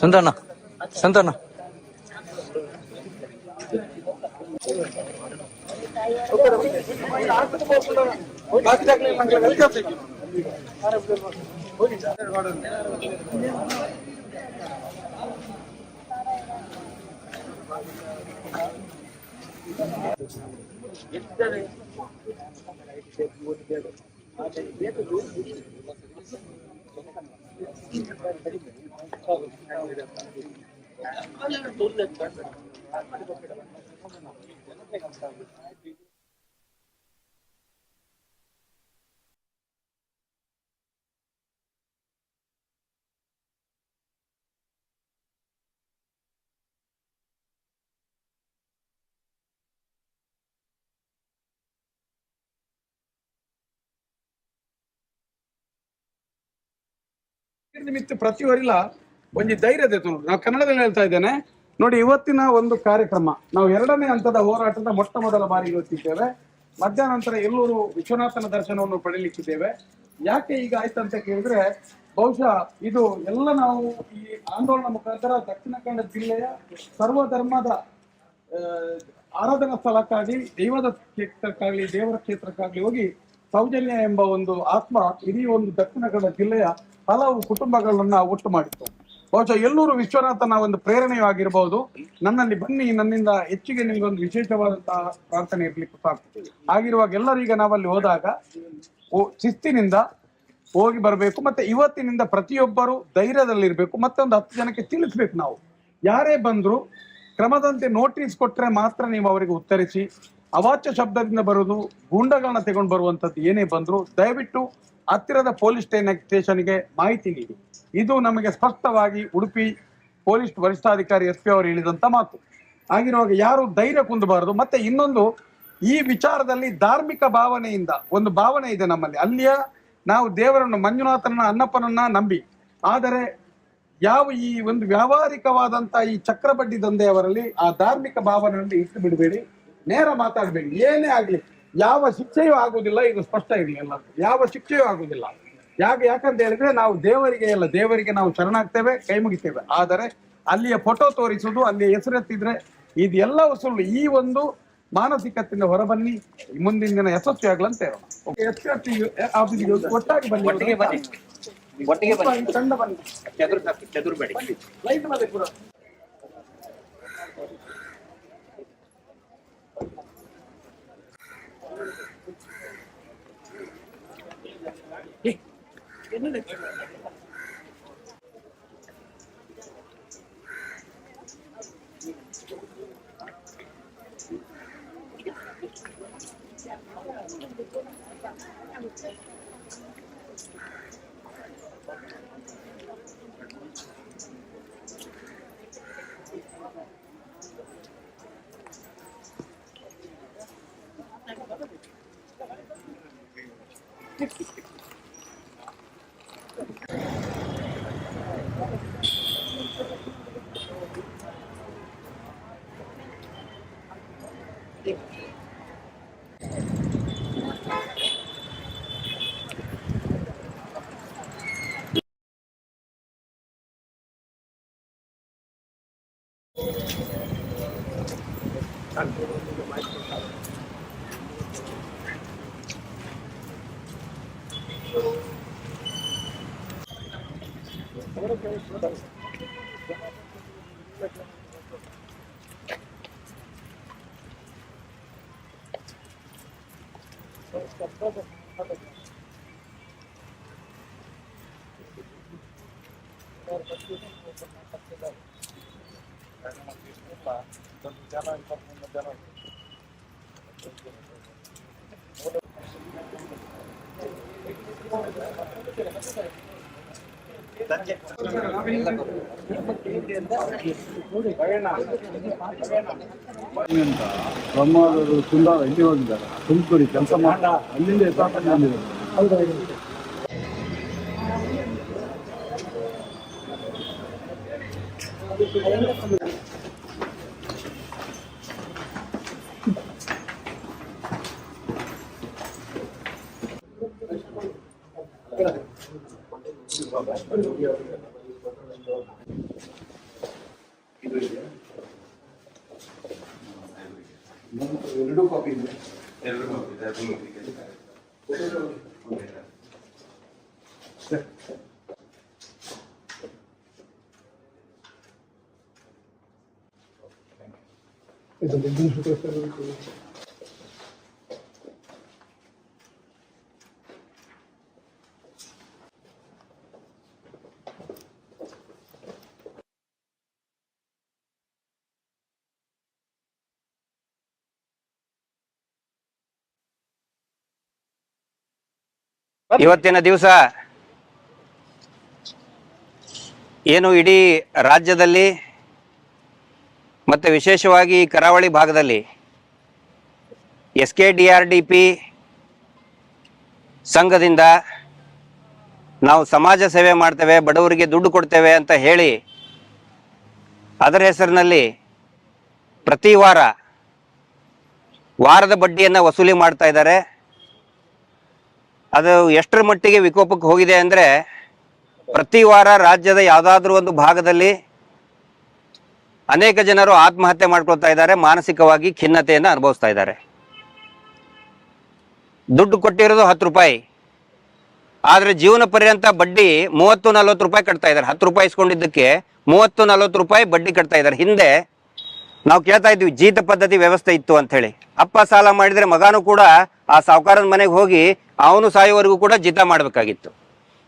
ಸಂತಣ್ಣ ಸಂತಣ್ಣ ನಿಮಿತ್ತ ಪ್ರತಿಯೊರಿಲ್ಲ ಒಂದು ಧೈರ್ಯ ಇದೆ. ನಾವು ಕನ್ನಡದಲ್ಲಿ ಹೇಳ್ತಾ ಇದ್ದೇನೆ ನೋಡಿ. ಇವತ್ತಿನ ಒಂದು ಕಾರ್ಯಕ್ರಮ ನಾವು 2ನೇ ಹಂತದ ಹೋರಾಟದ ಮೊಟ್ಟ ಮೊದಲ ಬಾರಿ ಇವತ್ತಿದ್ದೇವೆ. ಮಧ್ಯಾಹ್ನ ನಂತರ ಎಲ್ಲರೂ ವಿಶ್ವನಾಥನ ದರ್ಶನವನ್ನು ಪಡೆಯಲಿಕ್ಕಿದ್ದೇವೆ. ಯಾಕೆ ಈಗ ಆಯ್ತು ಅಂತ ಕೇಳಿದ್ರೆ, ಬಹುಶಃ ಇದು ಎಲ್ಲ ನಾವು ಈ ಆಂದೋಲನ ಮುಖಾಂತರ ದಕ್ಷಿಣ ಕನ್ನಡ ಜಿಲ್ಲೆಯ ಸರ್ವಧರ್ಮದ ಆರಾಧನಾ ಸ್ಥಳಕ್ಕಾಗಿ, ದೈವದ ಕ್ಷೇತ್ರಕ್ಕಾಗ್ಲಿ, ದೇವರ ಕ್ಷೇತ್ರಕ್ಕಾಗ್ಲಿ ಹೋಗಿ ಸೌಜನ್ಯ ಎಂಬ ಒಂದು ಆತ್ಮ ಇಡೀ ಒಂದು ದಕ್ಷಿಣ ಕನ್ನಡ ಜಿಲ್ಲೆಯ ಹಲವು ಕುಟುಂಬಗಳನ್ನ ಒಟ್ಟು ಮಾಡಿತ್ತು. ಬಹುಶಃ ಎಲ್ಲರೂ ವಿಶ್ವನಾಥನ ಒಂದು ಪ್ರೇರಣೆಯಾಗಿರಬಹುದು. ನನ್ನಲ್ಲಿ ಬನ್ನಿ, ನನ್ನಿಂದ ಹೆಚ್ಚಿಗೆ ನಿಮ್ಗೊಂದು ವಿಶೇಷವಾದಂತಹ ಪ್ರಾರ್ಥನೆ ಇರ್ಲಿಕ್ಕೆ ಸಾಕು. ಆಗಿರುವಾಗ ಎಲ್ಲರೀಗ ನಾವಲ್ಲಿ ಹೋದಾಗ ಶಿಸ್ತಿನಿಂದ ಹೋಗಿ ಬರಬೇಕು. ಮತ್ತೆ ಇವತ್ತಿನಿಂದ ಪ್ರತಿಯೊಬ್ಬರು ಧೈರ್ಯದಲ್ಲಿರ್ಬೇಕು. ಮತ್ತೆ ಒಂದು 10 ಜನಕ್ಕೆ ತಿಳಿಸ್ಬೇಕು. ನಾವು ಯಾರೇ ಬಂದ್ರು ಕ್ರಮದಂತೆ ನೋಟಿಸ್ ಕೊಟ್ರೆ ಮಾತ್ರ ನೀವು ಅವರಿಗೆ ಉತ್ತರಿಸಿ. ಅವಾಚ್ಯ ಶಬ್ದದಿಂದ ಬರುವುದು, ಗೂಂಡಗಳನ್ನ ತಗೊಂಡು ಬರುವಂತದ್ದು ಏನೇ ಬಂದ್ರು ದಯವಿಟ್ಟು ಹತ್ತಿರದ ಪೊಲೀಸ್ ಸ್ಟೇಷನ್ಗೆ ಮಾಹಿತಿ ನೀಡಿ. ಇದು ನಮಗೆ ಸ್ಪಷ್ಟವಾಗಿ ಉಡುಪಿ ಪೊಲೀಸ್ ವರಿಷ್ಠಾಧಿಕಾರಿ SP ಅವರು ಹೇಳಿದಂತ ಮಾತು. ಆಗಿರುವಾಗ ಯಾರು ಧೈರ್ಯ ಕುಂದಬಾರದು. ಮತ್ತೆ ಇನ್ನೊಂದು, ಈ ವಿಚಾರದಲ್ಲಿ ಧಾರ್ಮಿಕ ಭಾವನೆಯಿಂದ ಒಂದು ಭಾವನೆ ಇದೆ ನಮ್ಮಲ್ಲಿ. ಅಲ್ಲಿಯ ನಾವು ದೇವರನ್ನು, ಮಂಜುನಾಥನ, ಅನ್ನಪ್ಪನನ್ನ ನಂಬಿ, ಆದರೆ ಯಾವ ಈ ಒಂದು ವ್ಯಾವಹಾರಿಕವಾದಂತ ಈ ಚಕ್ರಬಡ್ಡಿ ದಂಧೆಯವರಲ್ಲಿ ಆ ಧಾರ್ಮಿಕ ಭಾವನೆಯನ್ನು ಇಟ್ಟು ಬಿಡಬೇಡಿ. ನೇರ ಮಾತಾಡಬೇಡಿ. ಏನೇ ಆಗ್ಲಿ ಯಾವ ಶಿಕ್ಷೆಯೂ ಆಗುದಿಲ್ಲ. ಇದು ಸ್ಪಷ್ಟ ಇರಲಿ ಎಲ್ಲರೂ, ಯಾವ ಶಿಕ್ಷೆಯೂ ಆಗುದಿಲ್ಲ. ಯಾಕಂತ ಹೇಳಿದ್ರೆ ನಾವು ದೇವರಿಗೆ ನಾವು ಶರಣಾಗ್ತೇವೆ, ಕೈ ಮುಗಿತೇವೆ. ಆದರೆ ಅಲ್ಲಿಯ ಫೋಟೋ ತೋರಿಸುವುದು, ಅಲ್ಲಿಯ ಹೆಸರೆತ್ತಿದ್ರೆ ಇದೆಲ್ಲವೂ ಸುಳ್ಳು. ಈ ಒಂದು ಮಾನಸಿಕತೆಯಿಂದ ಹೊರಬನ್ನಿ, ಮುಂದಿನ ದಿನ ಯಶಸ್ವಿ ಆಗ್ಲಂತ ಹೇಳೋಣ. ಒಟ್ಟಾಗಿ ಬನ್ನಿ, ತಂಡ ಬನ್ನಿ, ಲೈಟ್ ಮೇಲೆ ಕೂಡ ಬ್ರಹ್ಮವರು ತುಂಬ ಇಲ್ಲಿ ಹೋಗಿದ್ದಾರೆ, ತುಮಕೂರಿ ಕೆಲಸ ಮಾಡ ಅಲ್ಲಿಂದ ಎತ್ತಾಕೊಂಡು ಬಂದಿದ್ದಾರೆ. ಎರಡು ಕಾಪಿ ಇದೆ. ಇವತ್ತಿನ ದಿವಸ ಏನು ಇಡೀ ರಾಜ್ಯದಲ್ಲಿ ಮತ್ತು ವಿಶೇಷವಾಗಿ ಕರಾವಳಿ ಭಾಗದಲ್ಲಿ SKDRDP ಸಂಘದಿಂದ ನಾವು ಸಮಾಜ ಸೇವೆ ಮಾಡ್ತೇವೆ, ಬಡವರಿಗೆ ದುಡ್ಡು ಕೊಡ್ತೇವೆ ಅಂತ ಹೇಳಿ ಅದರ ಹೆಸರಿನಲ್ಲಿ ಪ್ರತಿ ವಾರದ ಬಡ್ಡಿಯನ್ನು ವಸೂಲಿ ಮಾಡ್ತಾ ಇದ್ದಾರೆ. ಅದು ಎಷ್ಟರ ಮಟ್ಟಿಗೆ ವಿಕೋಪಕ್ಕೆ ಹೋಗಿದೆ ಅಂದರೆ ಪ್ರತಿ ವಾರ ರಾಜ್ಯದ ಯಾವುದಾದ್ರೂ ಒಂದು ಭಾಗದಲ್ಲಿ ಅನೇಕ ಜನರು ಆತ್ಮಹತ್ಯೆ ಮಾಡ್ಕೊಳ್ತಾ ಇದ್ದಾರೆ, ಮಾನಸಿಕವಾಗಿ ಖಿನ್ನತೆಯನ್ನು ಅನುಭವಿಸ್ತಾ ಇದ್ದಾರೆ. ದುಡ್ಡು ಕೊಟ್ಟಿರೋದು 10 ರೂಪಾಯಿ, ಆದರೆ ಜೀವನ ಪರ್ಯಂತ ಬಡ್ಡಿ 30-40 ರೂಪಾಯಿ ಕಟ್ತಾ ಇದ್ದಾರೆ. 10 ರೂಪಾಯಿ ಇಸ್ಕೊಂಡಿದ್ದಕ್ಕೆ 30-40 ರೂಪಾಯಿ ಬಡ್ಡಿ ಕಟ್ತಾ ಇದ್ದಾರೆ. ಹಿಂದೆ ನಾವು ಕೇಳ್ತಾ ಇದ್ವಿ ಜೀತ ಪದ್ಧತಿ ವ್ಯವಸ್ಥೆ ಇತ್ತು ಅಂತ ಹೇಳಿ. ಅಪ್ಪ ಸಾಲ ಮಾಡಿದರೆ ಮಗನೂ ಕೂಡ ಆ ಸಾಹುಕಾರನ ಮನೆಗೆ ಹೋಗಿ ಅವನು ಸಾಯುವವರೆಗೂ ಕೂಡ ಜೀತ ಮಾಡಬೇಕಾಗಿತ್ತು.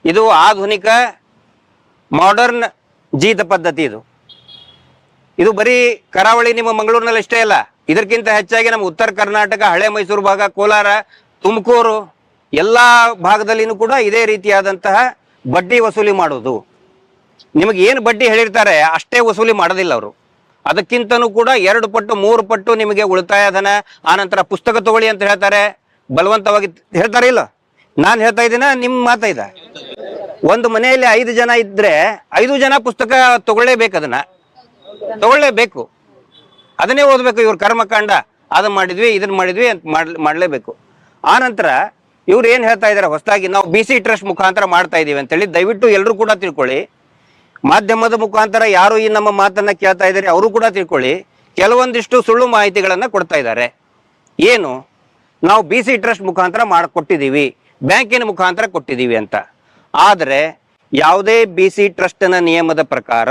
ಇದು ಆಧುನಿಕ ಮಾಡರ್ನ್ ಜೀತ ಪದ್ಧತಿ. ಇದು ಬರೀ ಕರಾವಳಿ ನಿಮ್ಮ ಮಂಗಳೂರಿನಲ್ಲಿ ಅಷ್ಟೇ ಅಲ್ಲ, ಇದಕ್ಕಿಂತ ಹೆಚ್ಚಾಗಿ ನಮ್ಮ ಉತ್ತರ ಕರ್ನಾಟಕ, ಹಳೆ ಮೈಸೂರು ಭಾಗ, ಕೋಲಾರ, ತುಮಕೂರು ಎಲ್ಲಾ ಭಾಗದಲ್ಲಿನೂ ಕೂಡ ಇದೇ ರೀತಿಯಾದಂತಹ ಬಡ್ಡಿ ವಸೂಲಿ ಮಾಡೋದು. ನಿಮಗೆ ಏನು ಬಡ್ಡಿ ಹೇಳಿರ್ತಾರೆ ಅಷ್ಟೇ ವಸೂಲಿ ಮಾಡೋದಿಲ್ಲ ಅವರು. ಅದಕ್ಕಿಂತನೂ ಕೂಡ 2 ಪಟ್ಟು 3 ಪಟ್ಟು ನಿಮಗೆ ಉಳಿತಾಯ ಧನ, ಆನಂತರ ಪುಸ್ತಕ ತಗೊಳ್ಳಿ ಅಂತ ಹೇಳ್ತಾರೆ, ಬಲವಂತವಾಗಿ ಹೇಳ್ತಾರೆ. ಇಲ್ಲ, ನಾನು ಹೇಳ್ತಾ ಇದ್ದೀನ, ನಿಮ್ಮ ಮಾತಾ ಇದೆ. ಒಂದು ಮನೆಯಲ್ಲಿ 5 ಜನ ಇದ್ರೆ 5 ಜನ ಪುಸ್ತಕ ತಗೊಳ್ಳೇಬೇಕು, ಅದನ್ನ ತಗೊಳ್ಳೇಬೇಕು, ಅದನ್ನೇ ಓದ್ಬೇಕು. ಇವ್ರ ಕರ್ಮಕಾಂಡ ಅದನ್ನ ಮಾಡಿದ್ವಿ, ಇದನ್ನ ಮಾಡಿದ್ವಿ ಅಂತ ಮಾಡ್ಲೇಬೇಕು. ಆನಂತರ ಇವ್ರು ಏನ್ ಹೇಳ್ತಾ ಇದಾರೆ, ಹೊಸದಾಗಿ ನಾವು BC ಟ್ರಸ್ಟ್ ಮುಖಾಂತರ ಮಾಡ್ತಾ ಇದೀವಿ ಅಂತೇಳಿ ದಯವಿಟ್ಟು ಎಲ್ಲರೂ ಕೂಡ ತಿಳ್ಕೊಳ್ಳಿ. ಮಾಧ್ಯಮದ ಮುಖಾಂತರ ಯಾರು ಈ ನಮ್ಮ ಮಾತನ್ನ ಕೇಳ್ತಾ ಇದ್ದಾರೆ ಅವರು ಕೂಡ ತಿಳ್ಕೊಳ್ಳಿ. ಕೆಲವೊಂದಿಷ್ಟು ಸುಳ್ಳು ಮಾಹಿತಿಗಳನ್ನ ಕೊಡ್ತಾ ಇದ್ದಾರೆ. ಏನು, ನಾವು BC ಟ್ರಸ್ಟ್ ಮುಖಾಂತರ ಕೊಟ್ಟಿದ್ದೀವಿ, ಬ್ಯಾಂಕಿನ ಮುಖಾಂತರ ಕೊಟ್ಟಿದ್ದೀವಿ ಅಂತ. ಆದರೆ ಯಾವುದೇ BC ಟ್ರಸ್ಟ್ನ ನಿಯಮದ ಪ್ರಕಾರ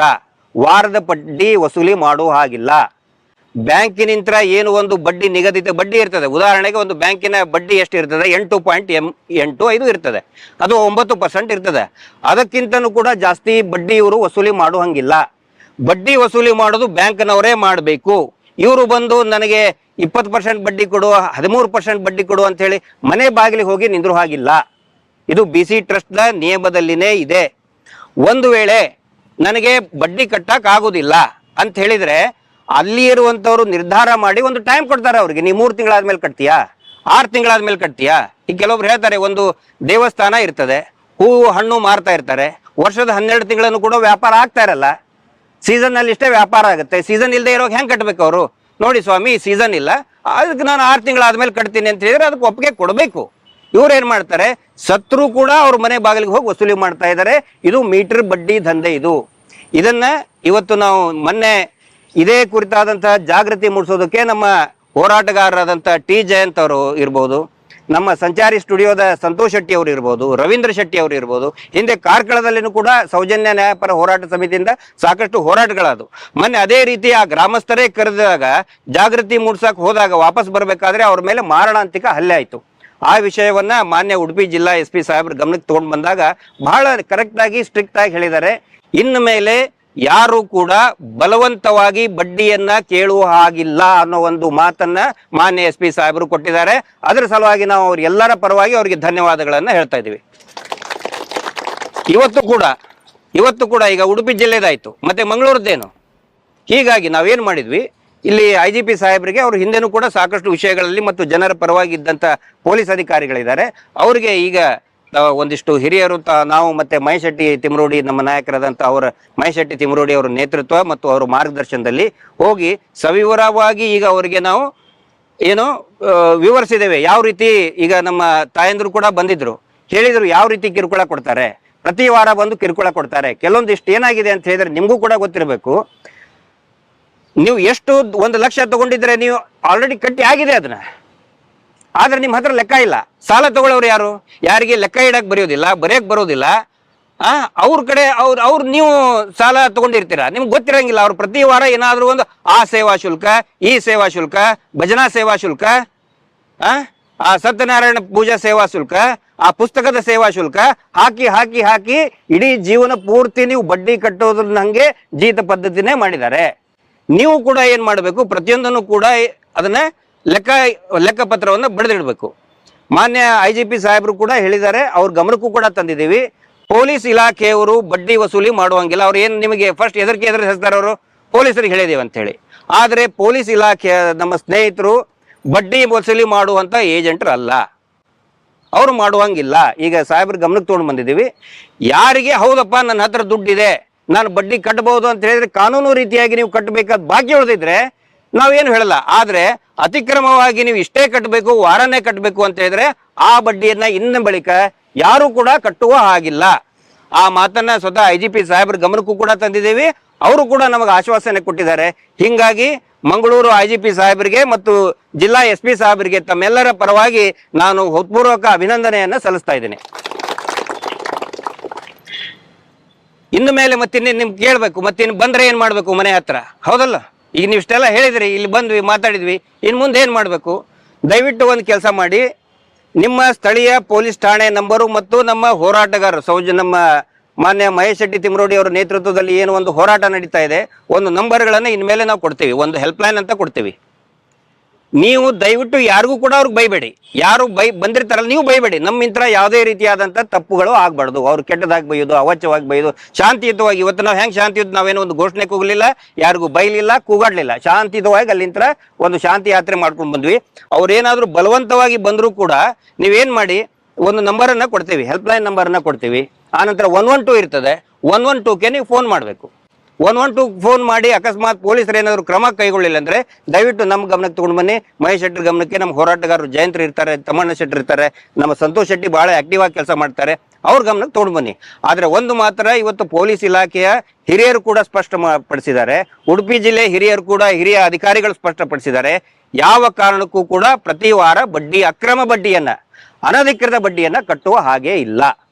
ವಾರದ ಬಡ್ಡಿ ವಸೂಲಿ ಮಾಡುವ ಹಾಗಿಲ್ಲ. ಬ್ಯಾಂಕಿನಿಂದ ಏನು ಒಂದು ಬಡ್ಡಿ ನಿಗದಿತ ಬಡ್ಡಿ ಇರ್ತದೆ. ಉದಾಹರಣೆಗೆ ಒಂದು ಬ್ಯಾಂಕಿನ ಬಡ್ಡಿ ಎಷ್ಟು ಇರ್ತದೆ, 8.85 ಇರ್ತದೆ, ಅದು 9% ಇರ್ತದೆ. ಅದಕ್ಕಿಂತನೂ ಕೂಡ ಜಾಸ್ತಿ ಬಡ್ಡಿ ಇವರು ವಸೂಲಿ ಮಾಡುವಂಗಿಲ್ಲ. ಬಡ್ಡಿ ವಸೂಲಿ ಮಾಡೋದು ಬ್ಯಾಂಕ್ನವರೇ ಮಾಡಬೇಕು. ಇವರು ಬಂದು ನನಗೆ 20% ಬಡ್ಡಿ ಕೊಡು, 13% ಬಡ್ಡಿ ಕೊಡು ಅಂತ ಹೇಳಿ ಮನೆ ಬಾಗಿಲಿಗೆ ಹೋಗಿ ನಿಂದ್ರು ಹಾಗಿಲ್ಲ. ಇದು BC ಟ್ರಸ್ಟ್ನ ನಿಯಮದಲ್ಲಿನೇ ಇದೆ. ಒಂದು ವೇಳೆ ನನಗೆ ಬಡ್ಡಿ ಕಟ್ಟಕ್ ಆಗುದಿಲ್ಲ ಅಂತ ಹೇಳಿದ್ರೆ ಅಲ್ಲಿ ಇರುವಂತವ್ರು ನಿರ್ಧಾರ ಮಾಡಿ ಒಂದು ಟೈಮ್ ಕೊಡ್ತಾರೆ ಅವ್ರಿಗೆ. ನೀ 3 ತಿಂಗಳಾದ್ಮೇಲೆ ಕಟ್ತೀಯಾ, 6 ತಿಂಗಳಾದ್ಮೇಲೆ ಕಟ್ತೀಯಾ. ಈಗ ಕೆಲವೊಬ್ರು ಹೇಳ್ತಾರೆ, ಒಂದು ದೇವಸ್ಥಾನ ಇರ್ತದೆ, ಹೂವು ಹಣ್ಣು ಮಾರ್ತಾ ಇರ್ತಾರೆ, ವರ್ಷದ 12 ತಿಂಗಳನ್ನು ಕೂಡ ವ್ಯಾಪಾರ ಆಗ್ತಾ ಇರಲ್ಲ. ಸೀಸನ್ ಅಲ್ಲಿ ಇಷ್ಟೇ ವ್ಯಾಪಾರ ಆಗುತ್ತೆ. ಸೀಸನ್ ಇಲ್ಲದೆ ಇರೋವಾಗ ಹೆಂಗ್ ಕಟ್ಬೇಕು ಅವರು? ನೋಡಿ ಸ್ವಾಮಿ, ಸೀಸನ್ ಇಲ್ಲ, ಅದಕ್ಕೆ ನಾನು 6 ತಿಂಗಳಾದ್ಮೇಲೆ ಕಟ್ತೀನಿ ಅಂತ ಹೇಳಿದ್ರೆ ಅದಕ್ಕೆ ಒಪ್ಪಿಗೆ ಕೊಡಬೇಕು. ಇವ್ರು ಏನ್ ಮಾಡ್ತಾರೆ, ಸತ್ರು ಕೂಡ ಅವ್ರ ಮನೆ ಬಾಗಿಲಿಗೆ ಹೋಗಿ ವಸೂಲಿ ಮಾಡ್ತಾ ಇದ್ದಾರೆ. ಇದು ಮೀಟರ್ ಬಡ್ಡಿ ದಂಧೆ. ಇದನ್ನ ಇವತ್ತು ನಾವು ಮೊನ್ನೆ ಇದೇ ಕುರಿತಾದಂತಹ ಜಾಗೃತಿ ಮೂಡಿಸೋದಕ್ಕೆ ನಮ್ಮ ಹೋರಾಟಗಾರರಾದಂಥ T ಜಯಂತ್ ಅವರು ಇರ್ಬೋದು, ನಮ್ಮ ಸಂಚಾರಿ ಸ್ಟುಡಿಯೋದ ಸಂತೋಷ್ ಶೆಟ್ಟಿ ಅವರು ಇರ್ಬೋದು, ರವೀಂದ್ರ ಶೆಟ್ಟಿ ಅವರು ಇರ್ಬೋದು, ಹಿಂದೆ ಕಾರ್ಕಳದಲ್ಲಿನೂ ಕೂಡ ಸೌಜನ್ಯ ನ್ಯಾಯಪರ ಹೋರಾಟ ಸಮಿತಿಯಿಂದ ಸಾಕಷ್ಟು ಹೋರಾಟಗಳಾದವು. ಮೊನ್ನೆ ಅದೇ ರೀತಿ ಆ ಗ್ರಾಮಸ್ಥರೇ ಕರೆದಾಗ ಜಾಗೃತಿ ಮೂಡ್ಸಕ್ ಹೋದಾಗ ವಾಪಸ್ ಬರಬೇಕಾದ್ರೆ ಅವ್ರ ಮೇಲೆ ಮಾರಣಾಂತಿಕ ಹಲ್ಲೆ ಆಯ್ತು. ಆ ವಿಷಯವನ್ನ ಮಾನ್ಯ ಉಡುಪಿ ಜಿಲ್ಲಾ SP ಸಾಹೇಬ್ರ ಗಮನಕ್ಕೆ ತಗೊಂಡು ಬಂದಾಗ ಬಹಳ ಕರೆಕ್ಟ್ ಆಗಿ ಸ್ಟ್ರಿಕ್ಟ್ ಆಗಿ ಹೇಳಿದ್ದಾರೆ. ಇನ್ನು ಮೇಲೆ ಯಾರು ಕೂಡ ಬಲವಂತವಾಗಿ ಬಡ್ಡಿಯನ್ನ ಕೇಳುವ ಹಾಗಿಲ್ಲ ಅನ್ನೋ ಒಂದು ಮಾತನ್ನ ಮಾನ್ಯ SP ಸಾಹೇಬರು ಕೊಟ್ಟಿದ್ದಾರೆ. ಅದರ ಸಲುವಾಗಿ ನಾವು ಅವ್ರ ಎಲ್ಲರ ಪರವಾಗಿ ಅವರಿಗೆ ಧನ್ಯವಾದಗಳನ್ನ ಹೇಳ್ತಾ ಇದೀವಿ. ಇವತ್ತು ಕೂಡ ಈಗ ಉಡುಪಿ ಜಿಲ್ಲೆದಾಯ್ತು, ಮತ್ತೆ ಮಂಗಳೂರದ್ದೇನು. ಹೀಗಾಗಿ ನಾವೇನ್ ಮಾಡಿದ್ವಿ, ಇಲ್ಲಿ IGP ಸಾಹೇಬರಿಗೆ ಅವರು ಹಿಂದೆನೂ ಕೂಡ ಸಾಕಷ್ಟು ವಿಷಯಗಳಲ್ಲಿ ಮತ್ತು ಜನರ ಪರವಾಗಿ ಇದ್ದಂತ ಪೊಲೀಸ್ ಅಧಿಕಾರಿಗಳಿದ್ದಾರೆ. ಅವರಿಗೆ ಈಗ ಒಂದಿಷ್ಟು ಹಿರಿಯರು ನಾವು ಮತ್ತೆ ಮಹೇಶ್ ಶೆಟ್ಟಿ ತಿಮ್ರೋಡಿ ನಮ್ಮ ನಾಯಕರಾದಂಥ ಮಹೇಶ್ ಶೆಟ್ಟಿ ತಿಮ್ರೋಡಿ ಅವರ ನೇತೃತ್ವ ಮತ್ತು ಅವರ ಮಾರ್ಗದರ್ಶನದಲ್ಲಿ ಹೋಗಿ ಸವಿವರವಾಗಿ ಈಗ ಅವರಿಗೆ ನಾವು ಏನು ವಿವರಿಸಿದ್ದೇವೆ. ಯಾವ ರೀತಿ ಈಗ ನಮ್ಮ ತಾಯಂದ್ರು ಕೂಡ ಬಂದಿದ್ರು, ಹೇಳಿದ್ರು ಯಾವ ರೀತಿ ಕಿರುಕುಳ ಕೊಡ್ತಾರೆ, ಪ್ರತಿ ವಾರ ಬಂದು ಕಿರುಕುಳ ಕೊಡ್ತಾರೆ. ಕೆಲವೊಂದಿಷ್ಟು ಏನಾಗಿದೆ ಅಂತ ಹೇಳಿದ್ರೆ ನಿಮಗೂ ಕೂಡ ಗೊತ್ತಿರಬೇಕು. ನೀವು ಎಷ್ಟು 1 ಲಕ್ಷ ತಗೊಂಡಿದ್ರೆ ನೀವು ಆಲ್ರೆಡಿ ಕಟ್ಟಿ ಆಗಿದೆ ಅದನ್ನ, ಆದ್ರೆ ನಿಮ್ಮ ಹತ್ರ ಲೆಕ್ಕ ಇಲ್ಲ. ಸಾಲ ತಗೊಳ್ಳೋರು ಯಾರು? ಯಾರಿಗೆ ಲೆಕ್ಕ ಇಡಕ್ ಬರೆಯಕ್ ಬರೋದಿಲ್ಲ. ಅವ್ರ ಕಡೆ ಅವ್ರು ನೀವು ಸಾಲ ತಗೊಂಡಿರ್ತೀರಾ, ನಿಮ್ಗೆ ಗೊತ್ತಿರಂಗಿಲ್ಲ. ಅವ್ರು ಪ್ರತಿ ವಾರ ಏನಾದ್ರು ಒಂದು ಆ ಸೇವಾ ಶುಲ್ಕ, ಈ ಸೇವಾ ಶುಲ್ಕ, ಭಜನಾ ಸೇವಾ ಶುಲ್ಕ, ಆ ಸತ್ಯನಾರಾಯಣ ಪೂಜಾ ಸೇವಾ ಶುಲ್ಕ, ಆ ಪುಸ್ತಕದ ಸೇವಾ ಶುಲ್ಕ ಹಾಕಿ ಹಾಕಿ ಹಾಕಿ ಇಡೀ ಜೀವನ ಪೂರ್ತಿ ನೀವು ಬಡ್ಡಿ ಕಟ್ಟೋದ್ರನ್ನ ಹಂಗೆ ಜೀತ ಪದ್ಧತಿನೇ ಮಾಡಿದ್ದಾರೆ. ನೀವು ಕೂಡ ಏನ್ ಮಾಡಬೇಕು, ಪ್ರತಿಯೊಂದನ್ನು ಕೂಡ ಅದನ್ನ ಲೆಕ್ಕ ಪತ್ರವನ್ನ ಬರೆದಿಡಬೇಕು. ಮಾನ್ಯ IGP ಸಾಹೇಬರು ಕೂಡ ಹೇಳಿದ್ದಾರೆ, ಅವ್ರ ಗಮನಕ್ಕೂ ಕೂಡ ತಂದಿದ್ದೀವಿ. ಪೊಲೀಸ್ ಇಲಾಖೆಯವರು ಬಡ್ಡಿ ವಸೂಲಿ ಮಾಡುವಂಗಿಲ್ಲ. ಅವ್ರು ಏನ್ ನಿಮಗೆ ಫಸ್ಟ್ ಹೆಸರ್ತಾರೆ, ಅವರು ಪೊಲೀಸರಿಗೆ ಹೇಳಿದೇವೆ ಅಂತ ಹೇಳಿ. ಆದ್ರೆ ಪೊಲೀಸ್ ಇಲಾಖೆಯ ನಮ್ಮ ಸ್ನೇಹಿತರು ಬಡ್ಡಿ ವಸೂಲಿ ಮಾಡುವಂತ ಏಜೆಂಟರು ಅಲ್ಲ, ಅವ್ರು ಮಾಡುವಂಗಿಲ್ಲ. ಈಗ ಸಾಹೇಬ್ರ ಗಮನಕ್ಕೆ ತಗೊಂಡು ಬಂದಿದ್ದೀವಿ. ಯಾರಿಗೆ ಹೌದಪ್ಪ ನನ್ನ ಹತ್ರ ದುಡ್ಡಿದೆ, ನಾನು ಬಡ್ಡಿ ಕಟ್ಟಬಹುದು ಅಂತ ಹೇಳಿದ್ರೆ ಕಾನೂನು ರೀತಿಯಾಗಿ ನೀವು ಕಟ್ಟಬೇಕಾದ ಬಾಕಿ ಉಳಿದಿದ್ರೆ ನಾವೇನು ಹೇಳಲ್ಲ. ಆದ್ರೆ ಅತಿಕ್ರಮವಾಗಿ ನೀವು ಇಷ್ಟೇ ಕಟ್ಟಬೇಕು, ವಾರನೇ ಕಟ್ಟಬೇಕು ಅಂತ ಹೇಳಿದ್ರೆ ಆ ಬಡ್ಡಿಯನ್ನ ಇನ್ನು ಬಳಿಕ ಯಾರು ಕೂಡ ಕಟ್ಟುವ ಹಾಗಿಲ್ಲ. ಆ ಮಾತನ್ನ ಸ್ವತಃ IGP ಸಾಹೇಬ್ರ ಗಮನಕ್ಕೂ ಕೂಡ ತಂದಿದ್ದೀವಿ. ಅವರು ಕೂಡ ನಮಗೆ ಆಶ್ವಾಸನೆ ಕೊಟ್ಟಿದ್ದಾರೆ. ಹಿಂಗಾಗಿ ಮಂಗಳೂರು IGP ಸಾಹೇಬರಿಗೆ ಮತ್ತು ಜಿಲ್ಲಾ SP ಸಾಹೇಬರಿಗೆ ತಮ್ಮೆಲ್ಲರ ಪರವಾಗಿ ನಾನು ಹೃತ್ಪೂರ್ವಕ ಅಭಿನಂದನೆಯನ್ನ ಸಲ್ಲಿಸ್ತಾ ಇದ್ದೇನೆ. ಇನ್ನು ಮೇಲೆ ಮತ್ತಿನ್ನು ನಿಮ್ಗೆ ಕೇಳಬೇಕು, ಮತ್ತಿನ್ನು ಬಂದ್ರೆ ಏನ್ ಮಾಡ್ಬೇಕು ಮನೆ ಹತ್ರ, ಹೌದಲ್ಲ? ಈಗ ನೀವು ಇಷ್ಟೆಲ್ಲ ಹೇಳಿದ್ರಿ, ಇಲ್ಲಿ ಬಂದ್ವಿ ಮಾತಾಡಿದ್ವಿ, ಇನ್ನು ಮುಂದೆ ಏನು ಮಾಡಬೇಕು? ದಯವಿಟ್ಟು ಒಂದು ಕೆಲಸ ಮಾಡಿ, ನಿಮ್ಮ ಸ್ಥಳೀಯ ಪೊಲೀಸ್ ಠಾಣೆ ನಂಬರು ಮತ್ತು ನಮ್ಮ ಹೋರಾಟಗಾರರು ನಮ್ಮ ಮಾನ್ಯ ಮಹೇಶ್ ಶೆಟ್ಟಿ ತಿಮ್ರೋಡಿ ಅವರ ನೇತೃತ್ವದಲ್ಲಿ ಏನು ಒಂದು ಹೋರಾಟ ನಡೀತಾ ಇದೆ, ಒಂದು ನಂಬರ್ಗಳನ್ನು ಇನ್ಮೇಲೆ ನಾವು ಕೊಡ್ತೀವಿ. ಒಂದು ಹೆಲ್ಪ್ಲೈನ್ ಅಂತ ಕೊಡ್ತೀವಿ. ನೀವು ದಯವಿಟ್ಟು ಯಾರಿಗೂ ಕೂಡ ಅವ್ರಿಗೆ ಬೈಬೇಡಿ. ಯಾರು ಬಂದಿರ್ತಾರಲ್ಲ ನೀವು ಬೈಬೇಡಿ. ನಮ್ಮಿಂತ್ರ ಯಾವುದೇ ರೀತಿಯಾದಂಥ ತಪ್ಪುಗಳು ಆಗ್ಬಾರ್ದು. ಅವ್ರು ಕೆಟ್ಟದಾಗಿ ಬೈಯೋದು, ಅವಾಚ್ಯವಾಗಿ ಬೈಯೋದು, ಶಾಂತಿಯುತವಾಗಿ. ಇವತ್ತು ನಾವು ಹೆಂಗೆ ಶಾಂತಿಯುತ, ನಾವೇನೋ ಒಂದು ಘೋಷಣೆ ಕೂಗಲಿಲ್ಲ, ಯಾರಿಗೂ ಬೈಲಿಲ್ಲ, ಕೂಗಾಡ್ಲಿಲ್ಲ, ಶಾಂತಿಯುತವಾಗಿ ಅಲ್ಲಿಂದ ಒಂದು ಶಾಂತಿ ಯಾತ್ರೆ ಮಾಡ್ಕೊಂಡು ಬಂದ್ವಿ. ಅವ್ರೇನಾದ್ರೂ ಬಲವಂತವಾಗಿ ಬಂದರೂ ಕೂಡ ನೀವೇನ್ ಮಾಡಿ, ಒಂದು ನಂಬರನ್ನ ಕೊಡ್ತೀವಿ, ಹೆಲ್ಪ್ಲೈನ್ ನಂಬರನ್ನ ಕೊಡ್ತೀವಿ. ಆನಂತರ 112 ಇರ್ತದೆ. 112ಗೆ ನೀವು ಫೋನ್ ಮಾಡಬೇಕು. 112 ಫೋನ್ ಮಾಡಿ ಅಕಸ್ಮಾತ್ ಪೊಲೀಸರು ಏನಾದ್ರು ಕ್ರಮ ಕೈಗೊಳ್ಳಿಲ್ಲ ಅಂದ್ರೆ ದಯವಿಟ್ಟು ನಮ್ಮ ಗಮನಕ್ಕೆ ತಗೊಂಡು ಬನ್ನಿ. ಮಹೇಶ್ ಶೆಟ್ಟರ್ ಗಮನಕ್ಕೆ, ನಮ್ಮ ಹೋರಾಟಗಾರರು ಜಯಂತ್ರು ಇರ್ತಾರೆ, ತಮ್ಮಣ್ಣ ಶೆಟ್ಟರ್ ಇರ್ತಾರೆ, ನಮ್ಮ ಸಂತೋಷ್ ಶೆಟ್ಟಿ ಬಹಳ ಆಕ್ಟಿವ್ ಆಗಿ ಕೆಲಸ ಮಾಡ್ತಾರೆ, ಅವ್ರ ಗಮನಕ್ಕೆ ತಗೊಂಡು ಬನ್ನಿ. ಆದ್ರೆ ಒಂದು ಮಾತ್ರ ಇವತ್ತು ಪೊಲೀಸ್ ಇಲಾಖೆಯ ಹಿರಿಯರು ಕೂಡ ಸ್ಪಷ್ಟಪಡಿಸಿದ್ದಾರೆ, ಉಡುಪಿ ಜಿಲ್ಲೆ ಹಿರಿಯರು ಕೂಡ, ಹಿರಿಯ ಅಧಿಕಾರಿಗಳು ಸ್ಪಷ್ಟಪಡಿಸಿದ್ದಾರೆ, ಯಾವ ಕಾರಣಕ್ಕೂ ಕೂಡ ಪ್ರತಿ ವಾರ ಬಡ್ಡಿ, ಅಕ್ರಮ ಬಡ್ಡಿಯನ್ನ, ಅನಧಿಕೃತ ಬಡ್ಡಿಯನ್ನ ಕಟ್ಟುವ ಹಾಗೆ ಇಲ್ಲ.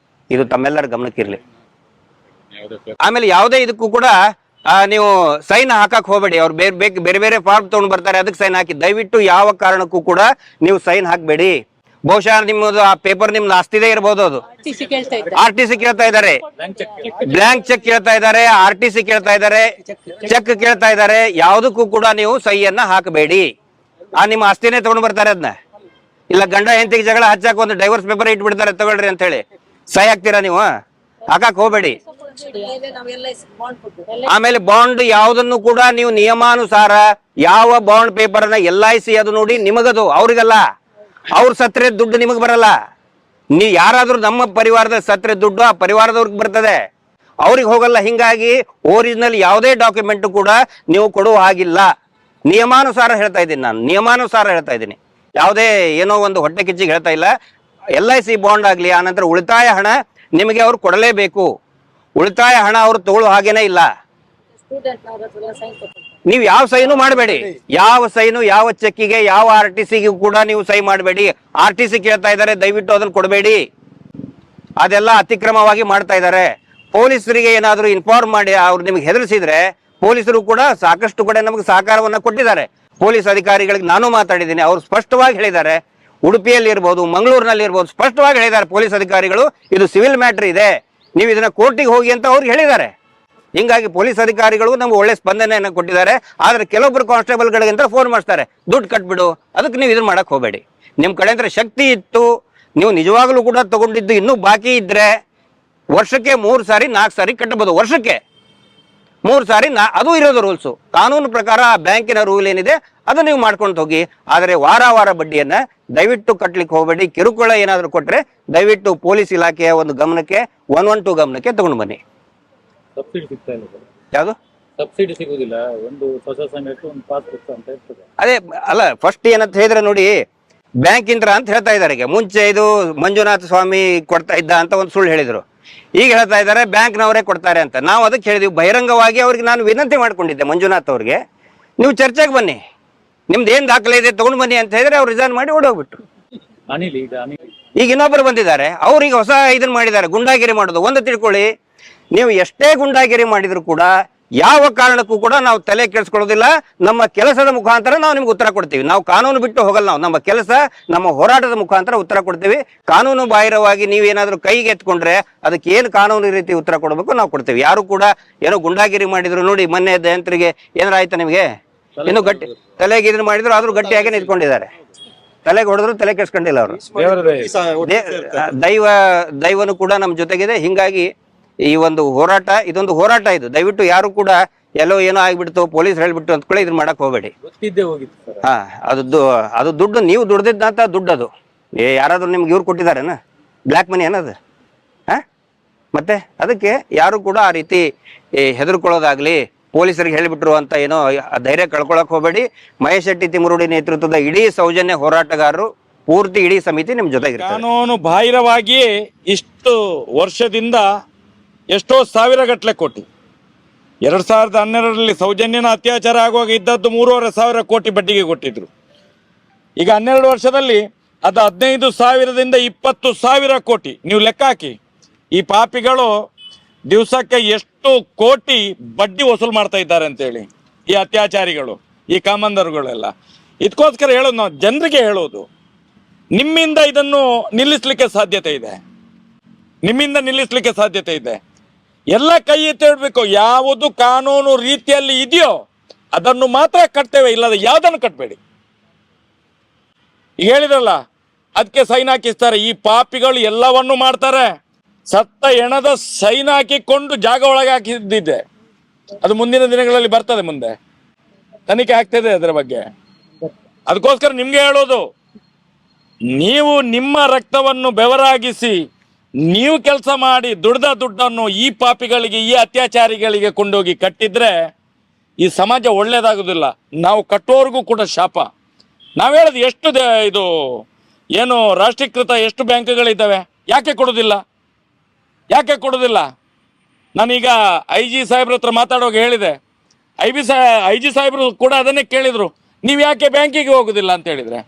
ಇದು ತಮ್ಮೆಲ್ಲರ ಗಮನಕ್ಕಿರ್ಲಿ. ಆಮೇಲೆ ಯಾವುದೇ ಇದಕ್ಕೂ ಕೂಡ ನೀವು ಸೈನ್ ಹಾಕಕ್ ಹೋಗಬೇಡಿ. ಅವ್ರು ಬೇರೆ ಬೇರೆ ಫಾರ್ಮ್ ತಗೊಂಡು ಬರ್ತಾರೆ, ಅದಕ್ಕೆ ಸೈನ್ ಹಾಕಿ. ದಯವಿಟ್ಟು ಯಾವ ಕಾರಣಕ್ಕೂ ಕೂಡ ನೀವು ಸೈನ್ ಹಾಕಬೇಡಿ. ಬಹುಶಃ ನಿಮ್ಮದು ಆ ಪೇಪರ್ ನಿಮ್ದು ಆಸ್ತಿದೇ ಇರಬಹುದು. ಅದು RTC ಕೇಳ್ತಾ ಇದ್ದಾರೆ, ಬ್ಲಾಂಕ್ ಚೆಕ್ ಕೇಳ್ತಾ ಇದ್ದಾರೆ, RTC ಕೇಳ್ತಾ ಇದ್ದಾರೆ, ಚೆಕ್ ಕೇಳ್ತಾ ಇದ್ದಾರೆ. ಯಾವುದಕ್ಕೂ ಕೂಡ ನೀವು ಸಹಿಯನ್ನ ಹಾಕಬೇಡಿ. ನಿಮ್ಮ ಆಸ್ತಿನೇ ತಗೊಂಡು ಬರ್ತಾರೆ. ಅದನ್ನ ಇಲ್ಲ ಗಂಡ ಹೆಂಡತಿಗೆ ಜಗಳ ಹಚ್ಚಾಕ ಒಂದು ಡೈವರ್ಸ್ ಪೇಪರ್ ಇಟ್ಬಿಡ್ತಾರೆ, ತಗೊಳ್ರಿ ಅಂತ ಹೇಳಿ ಸಹಿ ಹಾಕ್ತೀರಾ ನೀವು? ಹಾಕಕ್ ಹೋಗ್ಬೇಡಿ. ಆಮೇಲೆ ಬಾಂಡ್ ಯಾವುದನ್ನು ಕೂಡ ನೀವು ನಿಯಮಾನುಸಾರ ಯಾವ ಬಾಂಡ್ ಪೇಪರ್ ಅನ್ನ LIC ಅದು ನೋಡಿ ನಿಮಗದು, ಅವ್ರಿಗಲ್ಲ. ಅವ್ರ ಸತ್ರೆ ದುಡ್ಡು ನಿಮಗ್ ಬರಲ್ಲ. ನೀವು ಯಾರಾದ್ರೂ ನಮ್ಮ ಪರಿವಾರದ ಸತ್ರೆ ದುಡ್ಡು ಆ ಪರಿವಾರದವ್ರಿಗೆ ಬರ್ತದೆ, ಅವ್ರಿಗೆ ಹೋಗಲ್ಲ. ಹಿಂಗಾಗಿ ಒರಿಜಿನಲ್ ಯಾವುದೇ ಡಾಕ್ಯುಮೆಂಟ್ ಕೂಡ ನೀವು ಕೊಡುವ ಹಾಗಿಲ್ಲ. ನಿಯಮಾನುಸಾರ ಹೇಳ್ತಾ ಇದ್ದೀನಿ ನಾನು, ನಿಯಮಾನುಸಾರ ಹೇಳ್ತಾ ಇದ್ದೀನಿ. ಯಾವುದೇ ಏನೋ ಒಂದು ಹೊಟ್ಟೆ ಕಿಚ್ಚಿಗೆ ಹೇಳ್ತಾ ಇಲ್ಲ. LIC ಬಾಂಡ್ ಆಗ್ಲಿ, ಆನಂತರ ಉಳಿತಾಯ ಹಣ ನಿಮಗೆ ಅವ್ರು ಕೊಡಲೇಬೇಕು. ಉಳಿತಾಯ ಹಣ ಅವ್ರು ತಗೊಳ್ಳೋ ಹಾಗೇನೆ ಇಲ್ಲ. ನೀವು ಯಾವ ಸೈನು ಮಾಡಬೇಡಿ. ಯಾವ ಸೈನು, ಯಾವ ಚೆಕ್ಕಿಗೆ, ಯಾವ RTCಗೂ ಕೂಡ ನೀವು ಸೈ ಮಾಡಬೇಡಿ. RTC ಕೇಳ್ತಾ ಇದ್ದಾರೆ, ದಯವಿಟ್ಟು ಅದನ್ನು ಕೊಡಬೇಡಿ. ಅದೆಲ್ಲ ಅತಿಕ್ರಮವಾಗಿ ಮಾಡ್ತಾ ಇದ್ದಾರೆ. ಪೊಲೀಸರಿಗೆ ಏನಾದರೂ ಇನ್ಫಾರ್ಮ್ ಮಾಡಿ ಅವ್ರು ನಿಮ್ಗೆ ಹೆದರಿಸಿದ್ರೆ, ಪೊಲೀಸರು ಕೂಡ ಸಾಕಷ್ಟು ಕಡೆ ನಮಗೆ ಸಹಕಾರವನ್ನ ಕೊಟ್ಟಿದ್ದಾರೆ. ಪೊಲೀಸ್ ಅಧಿಕಾರಿಗಳಿಗೆ ನಾನು ಮಾತಾಡಿದ್ದೀನಿ, ಅವ್ರು ಸ್ಪಷ್ಟವಾಗಿ ಹೇಳಿದ್ದಾರೆ. ಉಡುಪಿಯಲ್ಲಿ ಇರ್ಬೋದು, ಮಂಗಳೂರಿನಲ್ಲಿ ಇರ್ಬೋದು, ಸ್ಪಷ್ಟವಾಗಿ ಹೇಳಿದ್ದಾರೆ ಪೊಲೀಸ್ ಅಧಿಕಾರಿಗಳು, ಇದು ಸಿವಿಲ್ ಮ್ಯಾಟರ್ ಇದೆ, ನೀವು ಇದನ್ನ ಕೋರ್ಟಿಗೆ ಹೋಗಿ ಅಂತ ಅವ್ರಿಗೆ ಹೇಳಿದ್ದಾರೆ. ಹಿಂಗಾಗಿ ಪೊಲೀಸ್ ಅಧಿಕಾರಿಗಳು ನಮ್ಗೆ ಒಳ್ಳೆ ಸ್ಪಂದನೆಯನ್ನು ಕೊಟ್ಟಿದ್ದಾರೆ. ಆದ್ರೆ ಕೆಲವೊಬ್ರು ಕಾನ್ಸ್ಟೇಬಲ್ಗಳಿಗಿಂತ ಫೋನ್ ಮಾಡ್ತಾರೆ, ದುಡ್ಡು ಕಟ್ಬಿಡು, ಅದಕ್ಕೆ ನೀವು ಇದನ್ನ ಮಾಡಕ್ ಹೋಗಬೇಡಿ. ನಿಮ್ ಕಡೆ ಅಂದ್ರೆ ಶಕ್ತಿ ಇತ್ತು, ನೀವು ನಿಜವಾಗ್ಲೂ ಕೂಡ ತಗೊಂಡಿದ್ದು ಇನ್ನೂ ಬಾಕಿ ಇದ್ರೆ ವರ್ಷಕ್ಕೆ 3 ಸಾರಿ 4 ಸಾರಿ ಕಟ್ಟಬಹುದು. ವರ್ಷಕ್ಕೆ 3 ಸಾರಿ ಅದು ಇರೋದು ರೂಲ್ಸು. ಕಾನೂನು ಪ್ರಕಾರ ಬ್ಯಾಂಕಿನ ರೂಲ್ ಏನಿದೆ ಅದು ನೀವು ಮಾಡ್ಕೊಂಡು ಹೋಗಿ. ಆದರೆ ವಾರ ಬಡ್ಡಿಯನ್ನ ದಯವಿಟ್ಟು ಕಟ್ಲಿಕ್ಕೆ ಹೋಗಬೇಡಿ. ಕಿರುಕುಳ ಏನಾದರೂ ಕೊಟ್ರೆ ದಯವಿಟ್ಟು ಪೊಲೀಸ್ ಇಲಾಖೆಯ ಒಂದು ಗಮನಕ್ಕೆ, 112 ಗಮನಕ್ಕೆ ತಗೊಂಡು ಬನ್ನಿ. ಸಬ್ಸಿಡಿ ಸಿಗ್ತಾ ಇಲ್ಲ. ಯಾವುದು ಸಬ್ಸಿಡಿ ಸಿಗುದಿಲ್ಲ? ಒಂದು ಹೊಸ ಸಂಘಕ್ಕೆ ಒಂದು ಪಾಸ್ ಪುಸ್ತಕ ಅಂತ ಇರ್ತದೆ. ಅದೇ ಅಲ್ಲ, ಫಸ್ಟ್ ಏನಂತ ಹೇಳಿದ್ರೆ ನೋಡಿ, ಬ್ಯಾಂಕ್ ಇಂದ್ರ ಅಂತ ಹೇಳ್ತಾ ಇದ್ದಾರೆ. ಈಗ ಮುಂಚೆ ಇದು ಮಂಜುನಾಥ ಸ್ವಾಮಿ ಕೊಡ್ತಾ ಇದ್ದ ಅಂತ ಒಂದು ಸುಳ್ಳು ಹೇಳಿದ್ರು. ಈಗ ಹೇಳ್ತಾ ಇದ್ದಾರೆ ಬ್ಯಾಂಕ್ನವರೇ ಕೊಡ್ತಾರೆ ಅಂತ. ನಾವು ಅದಕ್ಕೆ ಹೇಳಿದ್ವಿ ಬಹಿರಂಗವಾಗಿ. ಅವ್ರಿಗೆ ನಾನು ವಿನಂತಿ ಮಾಡ್ಕೊಂಡಿದ್ದೆ ಮಂಜುನಾಥ್ ಅವ್ರಿಗೆ, ನೀವು ಚರ್ಚೆಗೆ ಬನ್ನಿ, ನಿಮ್ದು ಏನ್ ದಾಖಲೆ ಇದೆ ತಗೊಂಡು ಬನ್ನಿ ಅಂತ ಹೇಳಿದ್ರೆ ಅವ್ರು ರಿಸೈನ್ ಮಾಡಿ ಓಡೋಗ್ಬಿಟ್ರು. ಈಗ ಇನ್ನೊಬ್ಬರು ಬಂದಿದ್ದಾರೆ, ಅವ್ರಿಗೆ ಹೊಸ ಇದನ್ನ ಮಾಡಿದ್ದಾರೆ, ಗುಂಡಾಗಿರಿ ಮಾಡೋದು. ಒಂದು ತಿಳ್ಕೊಳ್ಳಿ, ನೀವು ಎಷ್ಟೇ ಗುಂಡಾಗಿರಿ ಮಾಡಿದ್ರು ಕೂಡ ಯಾವ ಕಾರಣಕ್ಕೂ ಕೂಡ ನಾವು ತಲೆ ಕೆಡಿಸ್ಕೊಳ್ಳೋದಿಲ್ಲ. ನಮ್ಮ ಕೆಲಸದ ಮುಖಾಂತರ ನಾವು ನಿಮ್ಗೆ ಉತ್ತರ ಕೊಡ್ತೀವಿ. ನಾವು ಕಾನೂನು ಬಿಟ್ಟು ಹೋಗಲ್ಲ. ನಾವು ನಮ್ಮ ಕೆಲಸ, ನಮ್ಮ ಹೋರಾಟದ ಮುಖಾಂತರ ಉತ್ತರ ಕೊಡ್ತೀವಿ. ಕಾನೂನು ಬಾಹಿರವಾಗಿ ನೀವೇನಾದ್ರೂ ಕೈಗೆ ಎತ್ಕೊಂಡ್ರೆ ಅದಕ್ಕೆ ಏನು ಕಾನೂನು ರೀತಿ ಉತ್ತರ ಕೊಡಬೇಕು ನಾವು ಕೊಡ್ತೀವಿ. ಯಾರು ಕೂಡ ಏನೋ ಗುಂಡಾಗಿರಿ ಮಾಡಿದ್ರು ನೋಡಿ, ಮೊನ್ನೆ ಜಯಂತ್ರಿಗೆ ಏನಾರ ಆಯ್ತಾ ನಿಮಗೆ? ಇನ್ನು ಗಟ್ಟಿ ತಲೆಗೆ ಇದನ್ನ ಮಾಡಿದ್ರು, ಆದ್ರೂ ಗಟ್ಟಿಯಾಗಿ ನಿಂತ್ಕೊಂಡಿದ್ದಾರೆ. ತಲೆಗೆ ಹೊಡೆದ್ರು ತಲೆ ಕೆಡ್ಸ್ಕೊಂಡಿಲ್ಲ ಅವರು. ದೈವನು ಕೂಡ ನಮ್ಮ ಜೊತೆಗಿದೆ. ಹಿಂಗಾಗಿ ಈ ಒಂದು ಹೋರಾಟ, ಇದೊಂದು ಹೋರಾಟ. ಇದು ದಯವಿಟ್ಟು ಯಾರು ಕೂಡ ಎಲ್ಲೋ ಏನೋ ಆಗ್ಬಿಡ್ತು, ಪೊಲೀಸ್ ಹೇಳ್ಬಿಟ್ಟು ಅಂತ ಕೂಡ ಇದನ್ನ ಮಾಡಕ್ ಹೋಗ್ಬೇಡಿ. ಹಾ, ಅದು ದುಡ್ಡು ನೀವು ದುಡ್ದಿದ್ದಂತ ದುಡ್ಡು. ಅದು ಯಾರಾದ್ರೂ ನಿಮ್ಗೆ ಇವ್ರು ಕೊಟ್ಟಿದಾರೇನ? ಬ್ಲ್ಯಾಕ್ ಮನಿ ಅನ್ನೋದು. ಮತ್ತೆ ಅದಕ್ಕೆ ಯಾರು ಕೂಡ ಆ ರೀತಿ ಹೆದರ್ಕೊಳ್ಳೋದಾಗ್ಲಿ, ಪೊಲೀಸರಿಗೆ ಹೇಳಿಬಿಟ್ರು ಅಂತ ಏನೋ ಧೈರ್ಯ ಕಳ್ಕೊಳಕ್ ಹೋಗಬೇಡಿ. ಮಹೇಶ್ ಶೆಟ್ಟಿ ತಿಮುರುಡಿ ನೇತೃತ್ವದ ಇಡೀ ಸೌಜನ್ಯ ಹೋರಾಟಗಾರರು, ಪೂರ್ತಿ ಇಡೀ ಸಮಿತಿ ನಿಮ್ ಜೊತೆಗೆ. ಕಾನೂನು ಬಾಹಿರವಾಗಿಯೇ ಇಷ್ಟು ವರ್ಷದಿಂದ ಎಷ್ಟೋ ಸಾವಿರ ಗಟ್ಟಲೆ ಕೋಟಿ, 2012ರಲ್ಲಿ ಸೌಜನ್ಯನ ಅತ್ಯಾಚಾರ ಆಗುವಾಗ ಇದ್ದದ್ದು 3,500 ಕೋಟಿ ಬಡ್ಡಿಗೆ ಕೊಟ್ಟಿದ್ರು. ಈಗ 12 ವರ್ಷದಲ್ಲಿ ಅದು 15,000ದಿಂದ 20,000 ಕೋಟಿ. ನೀವು ಲೆಕ್ಕ ಹಾಕಿ, ಈ ಪಾಪಿಗಳು ದಿವಸಕ್ಕೆ ಎಷ್ಟು ಕೋಟಿ ಬಡ್ಡಿ ವಸೂಲು ಮಾಡ್ತಾ ಇದ್ದಾರೆ ಅಂತೇಳಿ, ಈ ಅತ್ಯಾಚಾರಿಗಳು, ಈ ಕಾಮಂದರುಗಳೆಲ್ಲ. ಇದಕ್ಕೋಸ್ಕರ ಹೇಳೋದು, ನಾವು ಜನರಿಗೆ ಹೇಳೋದು, ನಿಮ್ಮಿಂದ ಇದನ್ನು ನಿಲ್ಲಿಸಲಿಕ್ಕೆ ಸಾಧ್ಯತೆ ಇದೆ, ನಿಮ್ಮಿಂದ ನಿಲ್ಲಿಸಲಿಕ್ಕೆ ಸಾಧ್ಯತೆ ಇದೆ. ಎಲ್ಲ ಕೈ ಎತ್ತಿ ಇಡಬೇಕು. ಯಾವುದು ಕಾನೂನು ರೀತಿಯಲ್ಲಿ ಇದೆಯೋ ಅದನ್ನು ಮಾತ್ರ ಕಟ್ತೇವೆ, ಇಲ್ಲದ ಯಾವುದನ್ನು ಕಟ್ಟಬೇಡಿ. ಈಗ ಹೇಳಿದ್ರಲ್ಲ, ಅದಕ್ಕೆ ಸೈನ್ ಹಾಕಿಸ್ತಾರೆ. ಈ ಪಾಪಿಗಳು ಎಲ್ಲವನ್ನು ಮಾಡ್ತಾರೆ. ಸತ್ತ ಹೆಣದ ಸೈನ್ ಹಾಕಿಕೊಂಡು ಜಾಗ ಒಳಗೆ ಹಾಕಿದ್ದಿದೆ. ಅದು ಮುಂದಿನ ದಿನಗಳಲ್ಲಿ ಬರ್ತದೆ, ಮುಂದೆ ತನಿಖೆ ಆಗ್ತದೆ ಅದರ ಬಗ್ಗೆ. ಅದಕ್ಕೋಸ್ಕರ ನಿಮ್ಗೆ ಹೇಳೋದು, ನೀವು ನಿಮ್ಮ ರಕ್ತವನ್ನು ಬೆವರಾಗಿಸಿ ನೀವು ಕೆಲಸ ಮಾಡಿ ದುಡ್ದ ದುಡ್ಡನ್ನು ಈ ಪಾಪಿಗಳಿಗೆ, ಈ ಅತ್ಯಾಚಾರಿಗಳಿಗೆ ಕೊಂಡೋಗಿ ಕಟ್ಟಿದ್ರೆ ಈ ಸಮಾಜ ಒಳ್ಳೇದಾಗುದಿಲ್ಲ. ನಾವು ಕಟ್ಟೋರ್ಗೂ ಕೂಡ ಶಾಪ. ನಾವು ಹೇಳೋದು ಎಷ್ಟು ಇದು ಏನು ರಾಷ್ಟ್ರೀಕೃತ ಎಷ್ಟು ಬ್ಯಾಂಕ್ಗಳಿದ್ದಾವೆ, ಯಾಕೆ ಕೊಡೋದಿಲ್ಲ? ಯಾಕೆ ಕೊಡೋದಿಲ್ಲ? ನಾನೀಗ IG ಸಾಹೇಬ್ರ ಹತ್ರ ಮಾತಾಡುವಾಗ ಹೇಳಿದೆ, IG ಸಾಹೇಬ್ರು ಕೂಡ ಅದನ್ನೇ ಕೇಳಿದ್ರು, ನೀವು ಯಾಕೆ ಬ್ಯಾಂಕಿಗೆ ಹೋಗುದಿಲ್ಲ ಅಂತ ಹೇಳಿದ್ರೆ,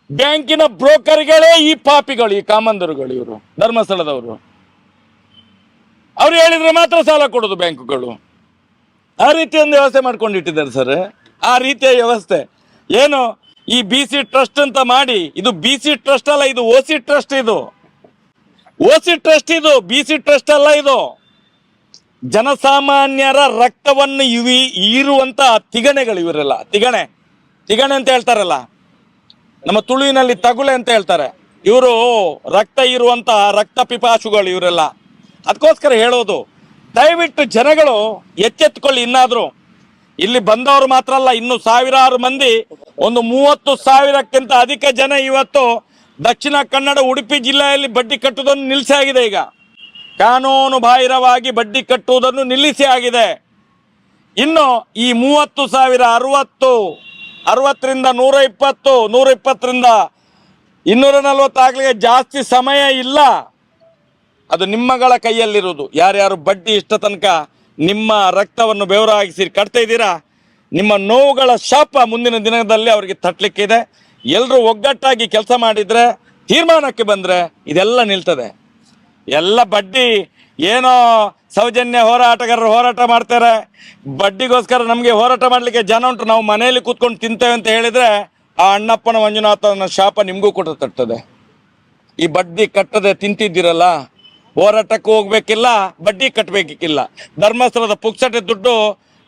ಬ್ಯಾಂಕಿನ ಬ್ರೋಕರ್ಗಳೇ ಈ ಪಾಪಿಗಳು, ಈ ಕಾಮಂದರುಗಳು, ಇವರು ಧರ್ಮಸ್ಥಳದವರು. ಅವ್ರು ಹೇಳಿದ್ರೆ ಮಾತ್ರ ಸಾಲ ಕೊಡೋದು ಬ್ಯಾಂಕುಗಳು. ಆ ರೀತಿ ಒಂದು ವ್ಯವಸ್ಥೆ ಮಾಡ್ಕೊಂಡಿಟ್ಟಿದ್ದಾರೆ ಸರ್. ಆ ರೀತಿಯ ವ್ಯವಸ್ಥೆ ಏನು ಈ BC ಟ್ರಸ್ಟ್ ಅಂತ ಮಾಡಿ, ಇದು BC ಟ್ರಸ್ಟ್ ಅಲ್ಲ, ಇದು OC ಟ್ರಸ್ಟ್. ಇದು OC ಟ್ರಸ್ಟ್, ಇದು BC ಟ್ರಸ್ಟ್ ಅಲ್ಲ. ಇದು ಜನಸಾಮಾನ್ಯರ ರಕ್ತವನ್ನು ಹೀರುವಂತ ತಿಗಣೆಗಳು ಇವರೆಲ್ಲ. ತಿಗಣೆ ಅಂತ ಹೇಳ್ತಾರಲ್ಲ, ನಮ್ಮ ತುಳುವಿನಲ್ಲಿ ತಗುಳೆ ಅಂತ ಹೇಳ್ತಾರೆ. ಇವರು ರಕ್ತ ಇರುವಂತಹ ರಕ್ತ ಪಿಪಾಸುಗಳು ಇವರೆಲ್ಲ. ಅದಕ್ಕೋಸ್ಕರ ಹೇಳೋದು, ದಯವಿಟ್ಟು ಜನಗಳು ಎಚ್ಚೆತ್ತುಕೊಳ್ಳಿ. ಇನ್ನಾದ್ರು ಇಲ್ಲಿ ಬಂದವರು ಮಾತ್ರ ಅಲ್ಲ, ಇನ್ನು ಸಾವಿರಾರು ಮಂದಿ, ಒಂದು 30,000ಕ್ಕಿಂತ ಅಧಿಕ ಜನ ಇವತ್ತು ದಕ್ಷಿಣ ಕನ್ನಡ ಉಡುಪಿ ಜಿಲ್ಲೆಯಲ್ಲಿ ಬಡ್ಡಿ ಕಟ್ಟುವುದನ್ನು ನಿಲ್ಲಿಸಿ ಆಗಿದೆ. ಈಗ ಕಾನೂನು ಬಾಹಿರವಾಗಿ ಬಡ್ಡಿ ಕಟ್ಟುವುದನ್ನು ನಿಲ್ಲಿಸಿ ಆಗಿದೆ. ಇನ್ನು ಈ 30,000 60ರಿಂದ 120, 120ರಿಂದ 240 ಆಗ್ಲಿಕ್ಕೆ ಜಾಸ್ತಿ ಸಮಯ ಇಲ್ಲ. ಅದು ನಿಮ್ಮಗಳ ಕೈಯಲ್ಲಿರುವುದು. ಯಾರ್ಯಾರು ಬಡ್ಡಿ ಇಷ್ಟ ತನಕ ನಿಮ್ಮ ರಕ್ತವನ್ನು ಬೆವರಾಗಿಸಿ ಕಟ್ತಾ ಇದ್ದೀರಾ, ನಿಮ್ಮ ನೋವುಗಳ ಶಾಪ ಮುಂದಿನ ದಿನದಲ್ಲಿ ಅವರಿಗೆ ತಟ್ಟಲಿಕ್ಕಿದೆ. ಎಲ್ಲರೂ ಒಗ್ಗಟ್ಟಾಗಿ ಕೆಲಸ ಮಾಡಿದ್ರೆ, ತೀರ್ಮಾನಕ್ಕೆ ಬಂದ್ರೆ ಇದೆಲ್ಲ ನಿಲ್ತದೆ. ಎಲ್ಲ ಬಡ್ಡಿ ಏನೋ ಸೌಜನ್ಯ ಹೋರಾಟಗಾರರು ಹೋರಾಟ ಮಾಡ್ತಾರೆ, ಬಡ್ಡಿಗೋಸ್ಕರ ನಮಗೆ ಹೋರಾಟ ಮಾಡಲಿಕ್ಕೆ ಜನ ಉಂಟು, ನಾವು ಮನೆಯಲ್ಲಿ ಕೂತ್ಕೊಂಡು ತಿಂತೇವೆ ಅಂತ ಹೇಳಿದ್ರೆ ಆ ಅಣ್ಣಪ್ಪನ ಮಂಜುನಾಥನ ಶಾಪ ನಿಮಗೂ ಕೂಡ ತಟ್ಟದೆ. ಈ ಬಡ್ಡಿ ಕಟ್ಟದೆ ತಿಂತಿದ್ದೀರಲ್ಲ, ಹೋರಾಟಕ್ಕೆ ಹೋಗ್ಬೇಕಿಲ್ಲ, ಬಡ್ಡಿ ಕಟ್ಟಬೇಕಿಲ್ಲ. ಧರ್ಮಸ್ಥಳದ ಪುಕ್ಸಟೆ ದುಡ್ಡು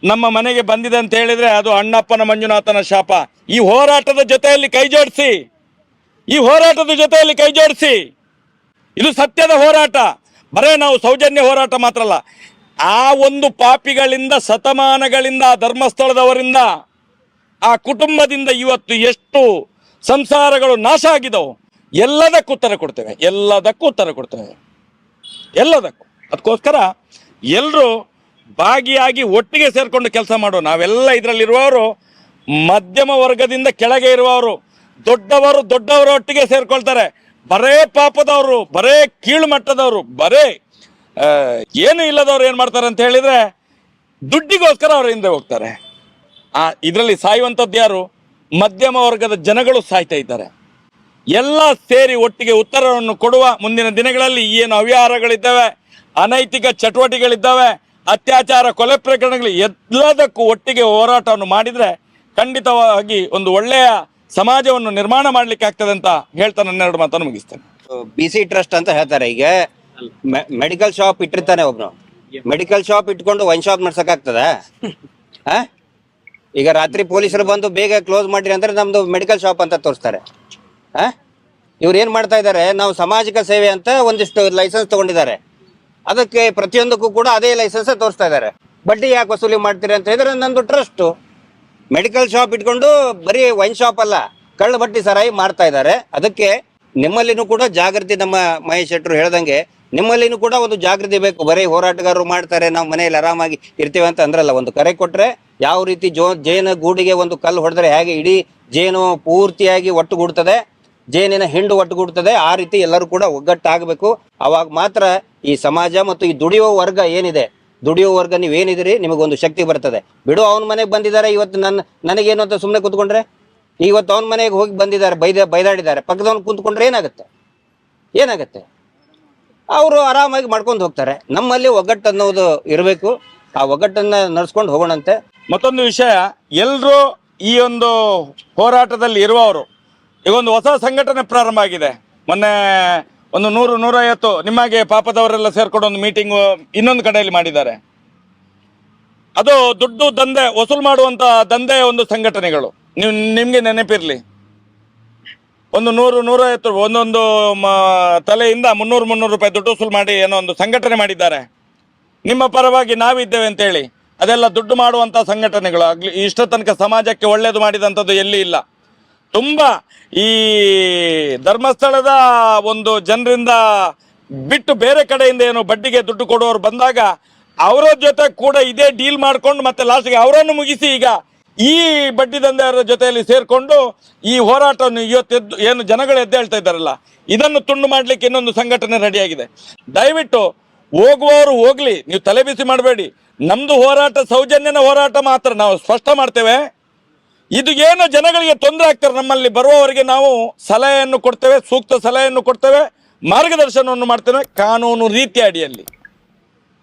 ನಮ್ಮ ಮನೆಗೆ ಬಂದಿದೆ ಅಂತ ಹೇಳಿದ್ರೆ ಅದು ಅಣ್ಣಪ್ಪನ ಮಂಜುನಾಥನ ಶಾಪ. ಈ ಹೋರಾಟದ ಜೊತೆಯಲ್ಲಿ ಕೈ ಜೋಡಿಸಿ, ಈ ಹೋರಾಟದ ಜೊತೆಯಲ್ಲಿ ಕೈ ಜೋಡಿಸಿ. ಇದು ಸತ್ಯದ ಹೋರಾಟ. ಬರೇ ನಾವು ಸೌಜನ್ಯ ಹೋರಾಟ ಮಾತ್ರ ಅಲ್ಲ, ಆ ಒಂದು ಪಾಪಿಗಳಿಂದ ಶತಮಾನಗಳಿಂದ, ಧರ್ಮಸ್ಥಳದವರಿಂದ, ಆ ಕುಟುಂಬದಿಂದ ಇವತ್ತು ಎಷ್ಟು ಸಂಸಾರಗಳು ನಾಶ ಆಗಿದವು, ಎಲ್ಲದಕ್ಕೂ ಉತ್ತರ ಕೊಡ್ತೇವೆ, ಎಲ್ಲದಕ್ಕೂ ಉತ್ತರ ಕೊಡ್ತೇವೆ, ಎಲ್ಲದಕ್ಕೂ. ಅದಕ್ಕೋಸ್ಕರ ಎಲ್ಲರೂ ಭಾಗಿಯಾಗಿ ಒಟ್ಟಿಗೆ ಸೇರ್ಕೊಂಡು ಕೆಲಸ ಮಾಡೋ. ನಾವೆಲ್ಲ ಇದರಲ್ಲಿರುವವರು ಮಧ್ಯಮ ವರ್ಗದಿಂದ ಕೆಳಗೆ ಇರುವವರು, ದೊಡ್ಡವರು ಒಟ್ಟಿಗೆ ಸೇರ್ಕೊಳ್ತಾರೆ. ಬರೇ ಪಾಪದವರು, ಬರೇ ಕೀಳು ಮಟ್ಟದವರು, ಬರೇ ಏನು ಇಲ್ಲದವ್ರು ಏನ್ ಮಾಡ್ತಾರೆ ಅಂತ ಹೇಳಿದ್ರೆ ದುಡ್ಡಿಗೋಸ್ಕರ ಅವ್ರ ಹಿಂದೆ ಹೋಗ್ತಾರೆ. ಇದರಲ್ಲಿ ಸಾಯುವಂಥದ್ದು ಯಾರು? ಮಧ್ಯಮ ವರ್ಗದ ಜನಗಳು ಸಾಯ್ತಾ ಇದ್ದಾರೆ. ಎಲ್ಲ ಸೇರಿ ಒಟ್ಟಿಗೆ ಉತ್ತರವನ್ನು ಕೊಡುವ. ಮುಂದಿನ ದಿನಗಳಲ್ಲಿ ಏನು ಅವ್ಯವಹಾರಗಳಿದ್ದಾವೆ, ಅನೈತಿಕ ಚಟುವಟಿಕೆಗಳಿದ್ದಾವೆ, ಅತ್ಯಾಚಾರ, ಕೊಲೆ ಪ್ರಕರಣಗಳು, ಎಲ್ಲದಕ್ಕೂ ಒಟ್ಟಿಗೆ ಹೋರಾಟವನ್ನು ಮಾಡಿದ್ರೆ ಖಂಡಿತವಾಗಿ ಒಂದು ಒಳ್ಳೆಯ ಸಮಾಜವನ್ನು ನಿರ್ಮಾಣ ಮಾಡ್ಲಿಕ್ಕೆ ಆಗ್ತದೆ ಅಂತ ಹೇಳ್ತಾ ನನ್ನ 2 ಮಾತನ್ನು ಮುಗಿಸ್ತೇನೆ. BC ಟ್ರಸ್ಟ್ ಅಂತ ಹೇಳ್ತಾರೆ. ಈಗ ಮೆಡಿಕಲ್ ಶಾಪ್ ಇಟ್ಟಿರ್ತಾನೆ ಒಬ್ನು, ಮೆಡಿಕಲ್ ಶಾಪ್ ಇಟ್ಕೊಂಡು ವೈನ್ ಶಾಪ್ ನಡ್ಸಕ್ ಆಗ್ತದ? ಈಗ ರಾತ್ರಿ ಪೊಲೀಸರು ಬಂದು ಬೇಗ ಕ್ಲೋಸ್ ಮಾಡ್ರಿ ಅಂದ್ರೆ ನಮ್ದು ಮೆಡಿಕಲ್ ಶಾಪ್ ಅಂತ ತೋರಿಸ್ತಾರೆ. ಇವ್ರು ಏನ್ ಮಾಡ್ತಾ ಇದ್ದಾರೆ, ನಾವು ಸಾಮಾಜಿಕ ಸೇವೆ ಅಂತ ಒಂದಿಷ್ಟು ಲೈಸೆನ್ಸ್ ತಗೊಂಡಿದ್ದಾರೆ, ಅದಕ್ಕೆ ಪ್ರತಿಯೊಂದಕ್ಕೂ ಕೂಡ ಅದೇ ಲೈಸೆನ್ಸ್ ತೋರಿಸ್ತಾ ಇದ್ದಾರೆ. ಬಡ್ಡಿ ಯಾಕೆ ವಸೂಲಿ ಮಾಡ್ತೀರಿ ಅಂತ ಹೇಳಿದ್ರೆ ನಂದು ಟ್ರಸ್ಟ್. ಮೆಡಿಕಲ್ ಶಾಪ್ ಇಟ್ಕೊಂಡು ಬರೀ ವೈನ್ ಶಾಪ್ ಅಲ್ಲ, ಕಳ್ಳ ಬಡ್ಡಿ ಸರಾಯಿ ಮಾಡ್ತಾ ಇದ್ದಾರೆ. ಅದಕ್ಕೆ ನಿಮ್ಮಲ್ಲಿನೂ ಕೂಡ ಜಾಗೃತಿ, ನಮ್ಮ ಮಹೇಶ್ ಶೆಟ್ಟರು ಹೇಳ್ದಂಗೆ ನಿಮ್ಮಲ್ಲಿನೂ ಕೂಡ ಒಂದು ಜಾಗೃತಿ ಬೇಕು. ಬರೀ ಹೋರಾಟಗಾರರು ಮಾಡ್ತಾರೆ, ನಾವು ಮನೆಯಲ್ಲಿ ಆರಾಮಾಗಿ ಇರ್ತೀವಿ ಅಂತ ಅಂದ್ರಲ್ಲ. ಒಂದು ಕರೆ ಕೊಟ್ರೆ ಯಾವ ರೀತಿ ಜೇನು ಗೂಡಿಗೆ ಒಂದು ಕಲ್ಲು ಹೊಡೆದ್ರೆ ಹೇಗೆ ಇಡೀ ಜೇನು ಪೂರ್ತಿಯಾಗಿ ಒಟ್ಟುಗೂಡ್ತದೆ, ಜೇನಿನ ಹಿಂಡು ಒಟ್ಟುಗೂಡ್ತದೆ, ಆ ರೀತಿ ಎಲ್ಲರೂ ಕೂಡ ಒಗ್ಗಟ್ಟಾಗಬೇಕು. ಅವಾಗ ಮಾತ್ರ ಈ ಸಮಾಜ ಮತ್ತು ಈ ದುಡಿಯುವ ವರ್ಗ ಏನಿದೆ, ದುಡಿಯುವ ವರ್ಗ ನೀವೇನಿದಿರಿ ನಿಮಗೊಂದು ಶಕ್ತಿ ಬರ್ತದೆ. ಬಿಡು, ಅವನ ಮನೆಗೆ ಬಂದಿದ್ದಾರೆ, ಇವತ್ತು ನನಗೇನು ಅಂತ ಸುಮ್ಮನೆ ಕೂತ್ಕೊಂಡ್ರೆ, ಇವತ್ತು ಅವನ ಮನೆಗೆ ಹೋಗಿ ಬಂದಿದ್ದಾರೆ, ಬೈದಾಡಿದ್ದಾರೆ, ಪಕ್ಕದವನು ಕೂತ್ಕೊಂಡ್ರೆ ಏನಾಗತ್ತೆ? ಅವರು ಆರಾಮಾಗಿ ಮಾಡ್ಕೊಂಡು ಹೋಗ್ತಾರೆ. ನಮ್ಮಲ್ಲಿ ಒಗ್ಗಟ್ಟು ಅನ್ನೋದು ಇರಬೇಕು. ಆ ಒಗ್ಗಟ್ಟನ್ನ ನಡ್ಸ್ಕೊಂಡು ಹೋಗೋಣಂತೆ. ಮತ್ತೊಂದು ವಿಷಯ, ಎಲ್ಲರೂ ಈ ಒಂದು ಹೋರಾಟದಲ್ಲಿ ಇರುವವರು, ಈಗ ಒಂದು ಹೊಸ ಸಂಘಟನೆ ಪ್ರಾರಂಭ ಆಗಿದೆ. ಮೊನ್ನೆ ಒಂದು 100-150 ನಿಮಗೆ ಪಾಪದವರೆಲ್ಲ ಸೇರ್ಕೊಂಡು ಒಂದು ಮೀಟಿಂಗ್ ಇನ್ನೊಂದು ಕಡೆಯಲ್ಲಿ ಮಾಡಿದ್ದಾರೆ. ಅದು ದುಡ್ಡು ದಂಧೆ ವಸೂಲು ಮಾಡುವಂತ ದಂಧೆ ಒಂದು ಸಂಘಟನೆಗಳು. ನಿಮ್ಗೆ ನೆನಪಿರ್ಲಿ, ಒಂದು 100-150 ಒಂದೊಂದು ತಲೆಯಿಂದ 300 ರೂಪಾಯಿ ದುಡ್ಡು ವಸೂಲು ಮಾಡಿ ಏನೋ ಒಂದು ಸಂಘಟನೆ ಮಾಡಿದ್ದಾರೆ. ನಿಮ್ಮ ಪರವಾಗಿ ನಾವಿದ್ದೇವೆ ಅಂತೇಳಿ ಅದೆಲ್ಲ ದುಡ್ಡು ಮಾಡುವಂಥ ಸಂಘಟನೆಗಳು ಆಗಲಿ ಇಷ್ಟ ತನಕ ಸಮಾಜಕ್ಕೆ ಒಳ್ಳೆಯದು ಮಾಡಿದಂಥದ್ದು ಎಲ್ಲಿ ಇಲ್ಲ. ತುಂಬ ಈ ಧರ್ಮಸ್ಥಳದ ಒಂದು ಜನರಿಂದ ಬಿಟ್ಟು ಬೇರೆ ಕಡೆಯಿಂದ ಏನು ಬಡ್ಡಿಗೆ ದುಡ್ಡು ಕೊಡುವವರು ಬಂದಾಗ ಅವರ ಜೊತೆ ಕೂಡ ಇದೇ ಡೀಲ್ ಮಾಡಿಕೊಂಡು ಮತ್ತೆ ಲಾಸ್ಟ್ಗೆ ಅವರನ್ನು ಮುಗಿಸಿ ಈಗ ಈ ಬಡ್ಡಿ ದಂಧೆಯವರ ಜೊತೆಯಲ್ಲಿ ಸೇರಿಕೊಂಡು ಈ ಹೋರಾಟವನ್ನು ಇವತ್ತೆದ್ದು ಏನು ಜನಗಳು ಎದ್ದೇಳ್ತಾ ಇದ್ದಾರಲ್ಲ ಇದನ್ನು ತುಂಡು ಮಾಡಲಿಕ್ಕೆ ಇನ್ನೊಂದು ಸಂಘಟನೆ ರೆಡಿಯಾಗಿದೆ. ದಯವಿಟ್ಟು ಹೋಗುವವರು ಹೋಗ್ಲಿ, ನೀವು ತಲೆ ಬಿಸಿ ಮಾಡಬೇಡಿ. ನಮ್ದು ಹೋರಾಟ ಸೌಜನ್ಯನ ಹೋರಾಟ ಮಾತ್ರ, ನಾವು ಸ್ಪಷ್ಟ ಮಾಡ್ತೇವೆ. ಇದು ಏನು ಜನಗಳಿಗೆ ತೊಂದರೆ ಆಗ್ತಾರೆ ನಮ್ಮಲ್ಲಿ ಬರುವವರಿಗೆ ನಾವು ಸಲಹೆಯನ್ನು ಕೊಡ್ತೇವೆ, ಸೂಕ್ತ ಸಲಹೆಯನ್ನು ಕೊಡ್ತೇವೆ, ಮಾರ್ಗದರ್ಶನವನ್ನು ಮಾಡ್ತೇವೆ ಕಾನೂನು ರೀತಿಯ ಅಡಿಯಲ್ಲಿ.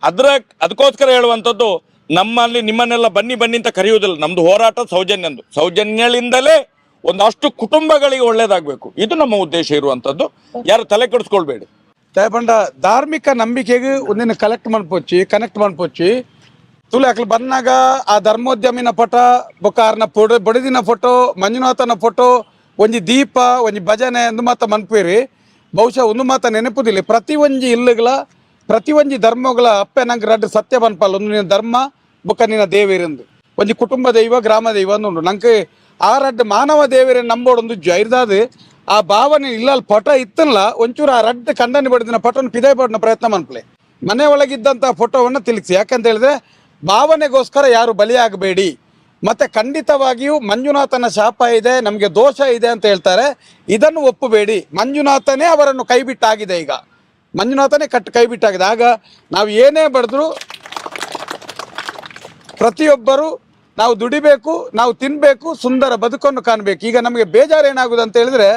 ಅದಕ್ಕೋಸ್ಕರ ಹೇಳುವಂಥದ್ದು ನಮ್ಮಲ್ಲಿ ನಿಮ್ಮನ್ನೆಲ್ಲ ಬನ್ನಿ ಅಂತ ಕರೆಯುವುದಿಲ್ಲ. ನಮ್ದು ಹೋರಾಟ ಸೌಜನ್ಯದಿಂದಲೇ ಒಂದಷ್ಟು ಕುಟುಂಬಗಳಿಗೆ ಒಳ್ಳೇದಾಗಬೇಕು, ಇದು ನಮ್ಮ ಉದ್ದೇಶ ಇರುವಂಥದ್ದು. ಯಾರು ತಲೆ ಕೆಡಿಸ್ಕೊಳ್ಬೇಡಿ. ದಯಪಂಡ ಧಾರ್ಮಿಕ ನಂಬಿಕೆಗೆ ಒಂದಿನ ಕನೆಕ್ಟ್ ಮಾಡ್ಪೋಚಿ ತುಳು ಅಕ್ಲು ಬಂದಾಗ ಆ ಧರ್ಮೋದ್ಯಮಿನ ಫೋಟೋ ಬೊಕ್ಕಾರ್ನ ಬೊಡಿದಿನ ಫೋಟೋ ಮಂಜುನಾಥನ ಫೋಟೋ ಒಂಜಿ ದೀಪ ಒಂಜಿ ಭಜನೆ ಒಂದು ಮಾತ ಮನ್ಪೇರಿ ಬಹುಶಃ ಒಂದು ಮಾತ ನೆನಪುದಿಲ್ಲ. ಪ್ರತಿ ಒಂಜಿ ಇಲ್ಲುಗಳ ಪ್ರತಿ ಒಂಜಿ ಧರ್ಮಗಳ ಅಪ್ಪೆ ನಂಗೆ ರಡ್ಡು ಸತ್ಯ ಬನ್ಪಲ್ಲ. ಒಂದು ನಿನ್ನ ಧರ್ಮ ಬೊಕ್ಕ ನಿನ್ನ ದೇವೇರೆಂದು ಒಂಜಿ ಕುಟುಂಬ ದೈವ ಗ್ರಾಮ ದೈವ ಅಂದುಂಡು ನಂಗೆ ಆ ರಡ್ಡು ಮಾನವ ದೇವೇರೆ ನಂಬೋಡೊಂದು ಜೈರ್ದಾದ ಆ ಭಾವನೆ ಇಲ್ಲ ಫೋಟೋ ಇತ್ತಲ್ಲ ಒಂಚೂರು ಆ ರಡ್ಡು ಕಂಡನಿ ಬಡಿದಿನ ಫೋಟೋನ ಪಿದೈ ಪಡಿನ ಪ್ರಯತ್ನ ಮನ್ಪಲೆ ಮನೆ ಒಳಗಿದ್ದಂಥ ಫೋಟೋವನ್ನು ತಿಳಿಸಿ. ಯಾಕಂತ ಹೇಳಿದ್ರೆ ಭಾವನೆಗೋಸ್ಕರ ಯಾರು ಬಲಿಯಾಗಬೇಡಿ. ಮತ್ತೆ ಖಂಡಿತವಾಗಿಯೂ ಮಂಜುನಾಥನ ಶಾಪ ಇದೆ, ನಮಗೆ ದೋಷ ಇದೆ ಅಂತ ಹೇಳ್ತಾರೆ, ಇದನ್ನು ಒಪ್ಪಬೇಡಿ. ಮಂಜುನಾಥನೇ ಅವರನ್ನು ಕೈಬಿಟ್ಟಾಗಿದೆ. ಈಗ ಮಂಜುನಾಥನೇ ಕೈಬಿಟ್ಟಾಗಿದೆ. ಆಗ ನಾವು ಏನೇ ಬಡಿದ್ರು ಪ್ರತಿಯೊಬ್ಬರು ನಾವು ದುಡಿಬೇಕು, ನಾವು ತಿನ್ನಬೇಕು, ಸುಂದರ ಬದುಕನ್ನು ಕಾಣಬೇಕು. ಈಗ ನಮಗೆ ಬೇಜಾರು ಏನಾಗುದು ಅಂತ ಹೇಳಿದ್ರೆ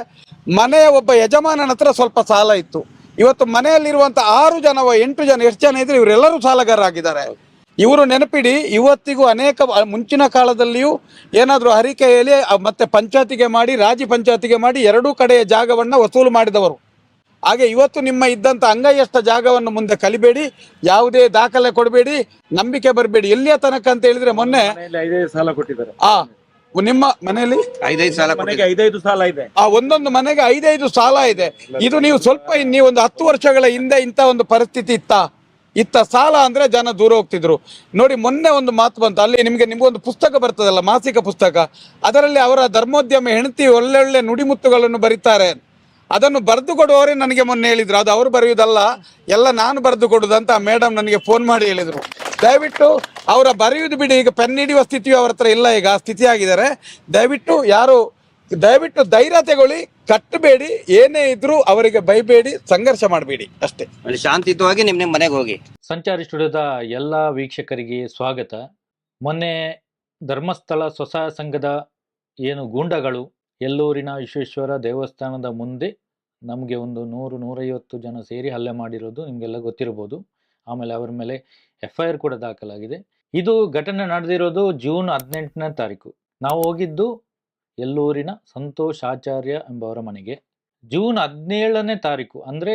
ಮನೆಯ ಒಬ್ಬ ಯಜಮಾನನ ಹತ್ರ ಸ್ವಲ್ಪ ಸಾಲ ಇತ್ತು. ಇವತ್ತು ಮನೆಯಲ್ಲಿರುವಂಥ 6 ಜನ 8 ಜನ ಎಷ್ಟು ಜನ ಇದ್ರೆ ಇವರೆಲ್ಲರೂ ಸಾಲಗಾರರಾಗಿದ್ದಾರೆ. ಇವರು ನೆನಪಿಡಿ, ಇವತ್ತಿಗೂ ಅನೇಕ ಮುಂಚಿನ ಕಾಲದಲ್ಲಿಯೂ ಏನಾದರೂ ಹರಿಕೆ ಹೇಳಿ ಮತ್ತೆ ಪಂಚಾಯತಿಗೆ ಮಾಡಿ ರಾಜಿ ಪಂಚಾಯತಿಗೆ ಮಾಡಿ 2 ಕಡೆಯ ಜಾಗವನ್ನು ವಸೂಲು ಮಾಡಿದವರು. ಹಾಗೆ ಇವತ್ತು ನಿಮ್ಮ ಇದ್ದಂಥ ಅಂಗೈಯಷ್ಟ ಜಾಗವನ್ನು ಮುಂದೆ ಕಲಿಬೇಡಿ, ಯಾವುದೇ ದಾಖಲೆ ಕೊಡಬೇಡಿ, ನಂಬಿಕೆ ಬರಬೇಡಿ. ಎಲ್ಲಿಯ ತನಕ ಅಂತ ಹೇಳಿದ್ರೆ ಮೊನ್ನೆ 5 ಸಾಲ ಕೊಟ್ಟಿದ್ದಾರೆ. ನಿಮ್ಮ ಮನೆಯಲ್ಲಿ 5 ಸಾಲ ಇದೆ. ಒಂದೊಂದು ಮನೆಗೆ 5 ಸಾಲ ಇದೆ. ಇದು ನೀವು ಸ್ವಲ್ಪ ನೀವು ಒಂದು 10 ವರ್ಷಗಳ ಹಿಂದೆ ಇಂಥ ಒಂದು ಪರಿಸ್ಥಿತಿ ಇತ್ತ ಸಾಲ ಅಂದ್ರೆ ಜನ ದೂರ ಹೋಗ್ತಿದ್ರು. ನೋಡಿ ಮೊನ್ನೆ ಒಂದು ಮಾತು ಬಂತು, ಅಲ್ಲಿ ನಿಮ್ಗೊಂದು ಪುಸ್ತಕ ಬರ್ತದಲ್ಲ, ಮಾಸಿಕ ಪುಸ್ತಕ, ಅದರಲ್ಲಿ ಅವರ ಧರ್ಮೋದ್ಯಮ ಹೆಂಡತಿ ಒಳ್ಳೊಳ್ಳೆ ನುಡಿಮುತ್ತುಗಳನ್ನು ಬರೀತಾರೆ. ಅದನ್ನು ಬರೆದು ಕೊಡುವವರೇ ನನಗೆ ಮೊನ್ನೆ ಹೇಳಿದ್ರು, ಅದು ಅವರು ಬರೆಯುವುದಲ್ಲ, ಎಲ್ಲ ನಾನು ಬರೆದು ಕೊಡುದಂತ ಮೇಡಮ್ ನನಗೆ ಫೋನ್ ಮಾಡಿ ಹೇಳಿದ್ರು. ದಯವಿಟ್ಟು ಅವರ ಬರೆಯುವುದು ಬಿಡಿ, ಈಗ ಪೆನ್ ಹಿಡಿಯುವ ಸ್ಥಿತಿಯು ಅವ್ರ ಹತ್ರ ಇಲ್ಲ, ಈಗ ಆ ಸ್ಥಿತಿ ಆಗಿದ್ದಾರೆ. ದಯವಿಟ್ಟು ಧೈರ್ಯ ತಗೊಳ್ಳಿ, ಕಟ್ಟಬೇಡಿ, ಏನೇ ಇದ್ರೂ ಅವರಿಗೆ ಬೈಬೇಡಿ, ಸಂಘರ್ಷ ಮಾಡಬೇಡಿ, ಅಷ್ಟೇ. ಶಾಂತಿಯುತವಾಗಿ ನಿಮ್ಮ ಮನೆಗೆ ಹೋಗಿ. ಸಂಚಾರಿ ಸ್ಟುಡಿಯೋದ ಎಲ್ಲ ವೀಕ್ಷಕರಿಗೆ ಸ್ವಾಗತ. ಮೊನ್ನೆ ಧರ್ಮಸ್ಥಳ ಸ್ವಸಹಾಯ ಸಂಘದ ಏನು ಗೂಂಡಗಳು ಎಲ್ಲೂರಿನ ವಿಶ್ವೇಶ್ವರ ದೇವಸ್ಥಾನದ ಮುಂದೆ ನಮಗೆ ಒಂದು 100-150 ಜನ ಸೇರಿ ಹಲ್ಲೆ ಮಾಡಿರೋದು ನಿಮಗೆಲ್ಲ ಗೊತ್ತಿರ್ಬೋದು. ಆಮೇಲೆ ಅವರ ಮೇಲೆ FIR ಕೂಡ ದಾಖಲಾಗಿದೆ. ಇದು ಘಟನೆ ನಡೆದಿರೋದು ಜೂನ್ 18ನೇ ತಾರೀಕು. ನಾವು ಹೋಗಿದ್ದು ಎಲ್ಲೂರಿನ ಸಂತೋಷ್ ಆಚಾರ್ಯ ಎಂಬವರ ಮನೆಗೆ. ಜೂನ್ 17ನೇ ತಾರೀಕು ಅಂದರೆ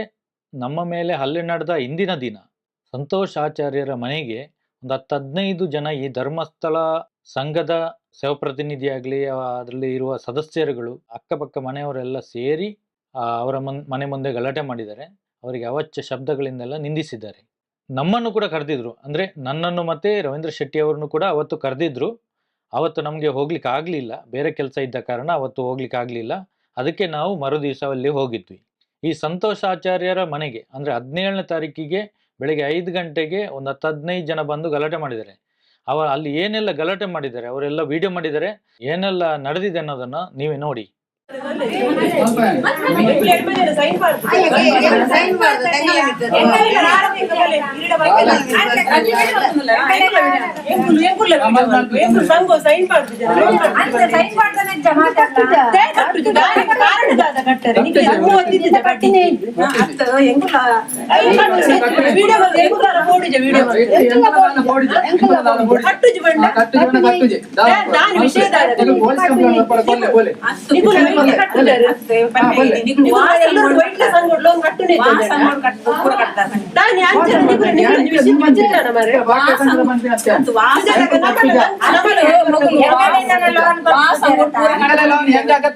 ನಮ್ಮ ಮೇಲೆ ಹಲ್ಲೆ ನಡೆದ ಹಿಂದಿನ ದಿನ ಸಂತೋಷ್ ಆಚಾರ್ಯರ ಮನೆಗೆ ಒಂದು 10-15 ಜನ ಈ ಧರ್ಮಸ್ಥಳ ಸಂಘದ ಸೇವಾಪ್ರತಿನಿಧಿಯಾಗಲಿ ಅದರಲ್ಲಿ ಇರುವ ಸದಸ್ಯರುಗಳು ಅಕ್ಕಪಕ್ಕ ಮನೆಯವರೆಲ್ಲ ಸೇರಿ ಅವರ ಮನೆ ಮುಂದೆ ಗಲಾಟೆ ಮಾಡಿದ್ದಾರೆ. ಅವರಿಗೆ ಅವಾಚ್ಯ ಶಬ್ದಗಳಿಂದೆಲ್ಲ ನಿಂದಿಸಿದ್ದಾರೆ. ನಮ್ಮನ್ನು ಕೂಡ ಕರೆದಿದ್ರು, ಅಂದರೆ ನನ್ನನ್ನು ಮತ್ತೆ ರವೀಂದ್ರ ಶೆಟ್ಟಿ ಅವರನ್ನು ಕೂಡ ಅವತ್ತು ಕರೆದಿದ್ರು. ಅವತ್ತು ನಮಗೆ ಹೋಗ್ಲಿಕ್ಕೆ ಆಗಲಿಲ್ಲ, ಬೇರೆ ಕೆಲಸ ಇದ್ದ ಕಾರಣ ಅವತ್ತು ಹೋಗ್ಲಿಕ್ಕೆ ಆಗಲಿಲ್ಲ. ಅದಕ್ಕೆ ನಾವು ಮರುದಿವಸ ಅಲ್ಲಿ ಹೋಗಿದ್ವಿ. ಈ ಸಂತೋಷ್ ಆಚಾರ್ಯರ ಮನೆಗೆ ಅಂದರೆ 17ನೇ ತಾರೀಕಿಗೆ ಬೆಳಗ್ಗೆ 5 ಗಂಟೆಗೆ ಒಂದು 10-15 ಜನ ಬಂದು ಗಲಾಟೆ ಮಾಡಿದ್ದಾರೆ. ಅಲ್ಲಿ ಏನೆಲ್ಲ ಗಲಾಟೆ ಮಾಡಿದ್ದಾರೆ ಅವರೆಲ್ಲ ವಿಡಿಯೋ ಮಾಡಿದ್ದಾರೆ. ಏನೆಲ್ಲ ನಡೆದಿದೆ ಅನ್ನೋದನ್ನ ನೀವೇ ನೋಡಿ.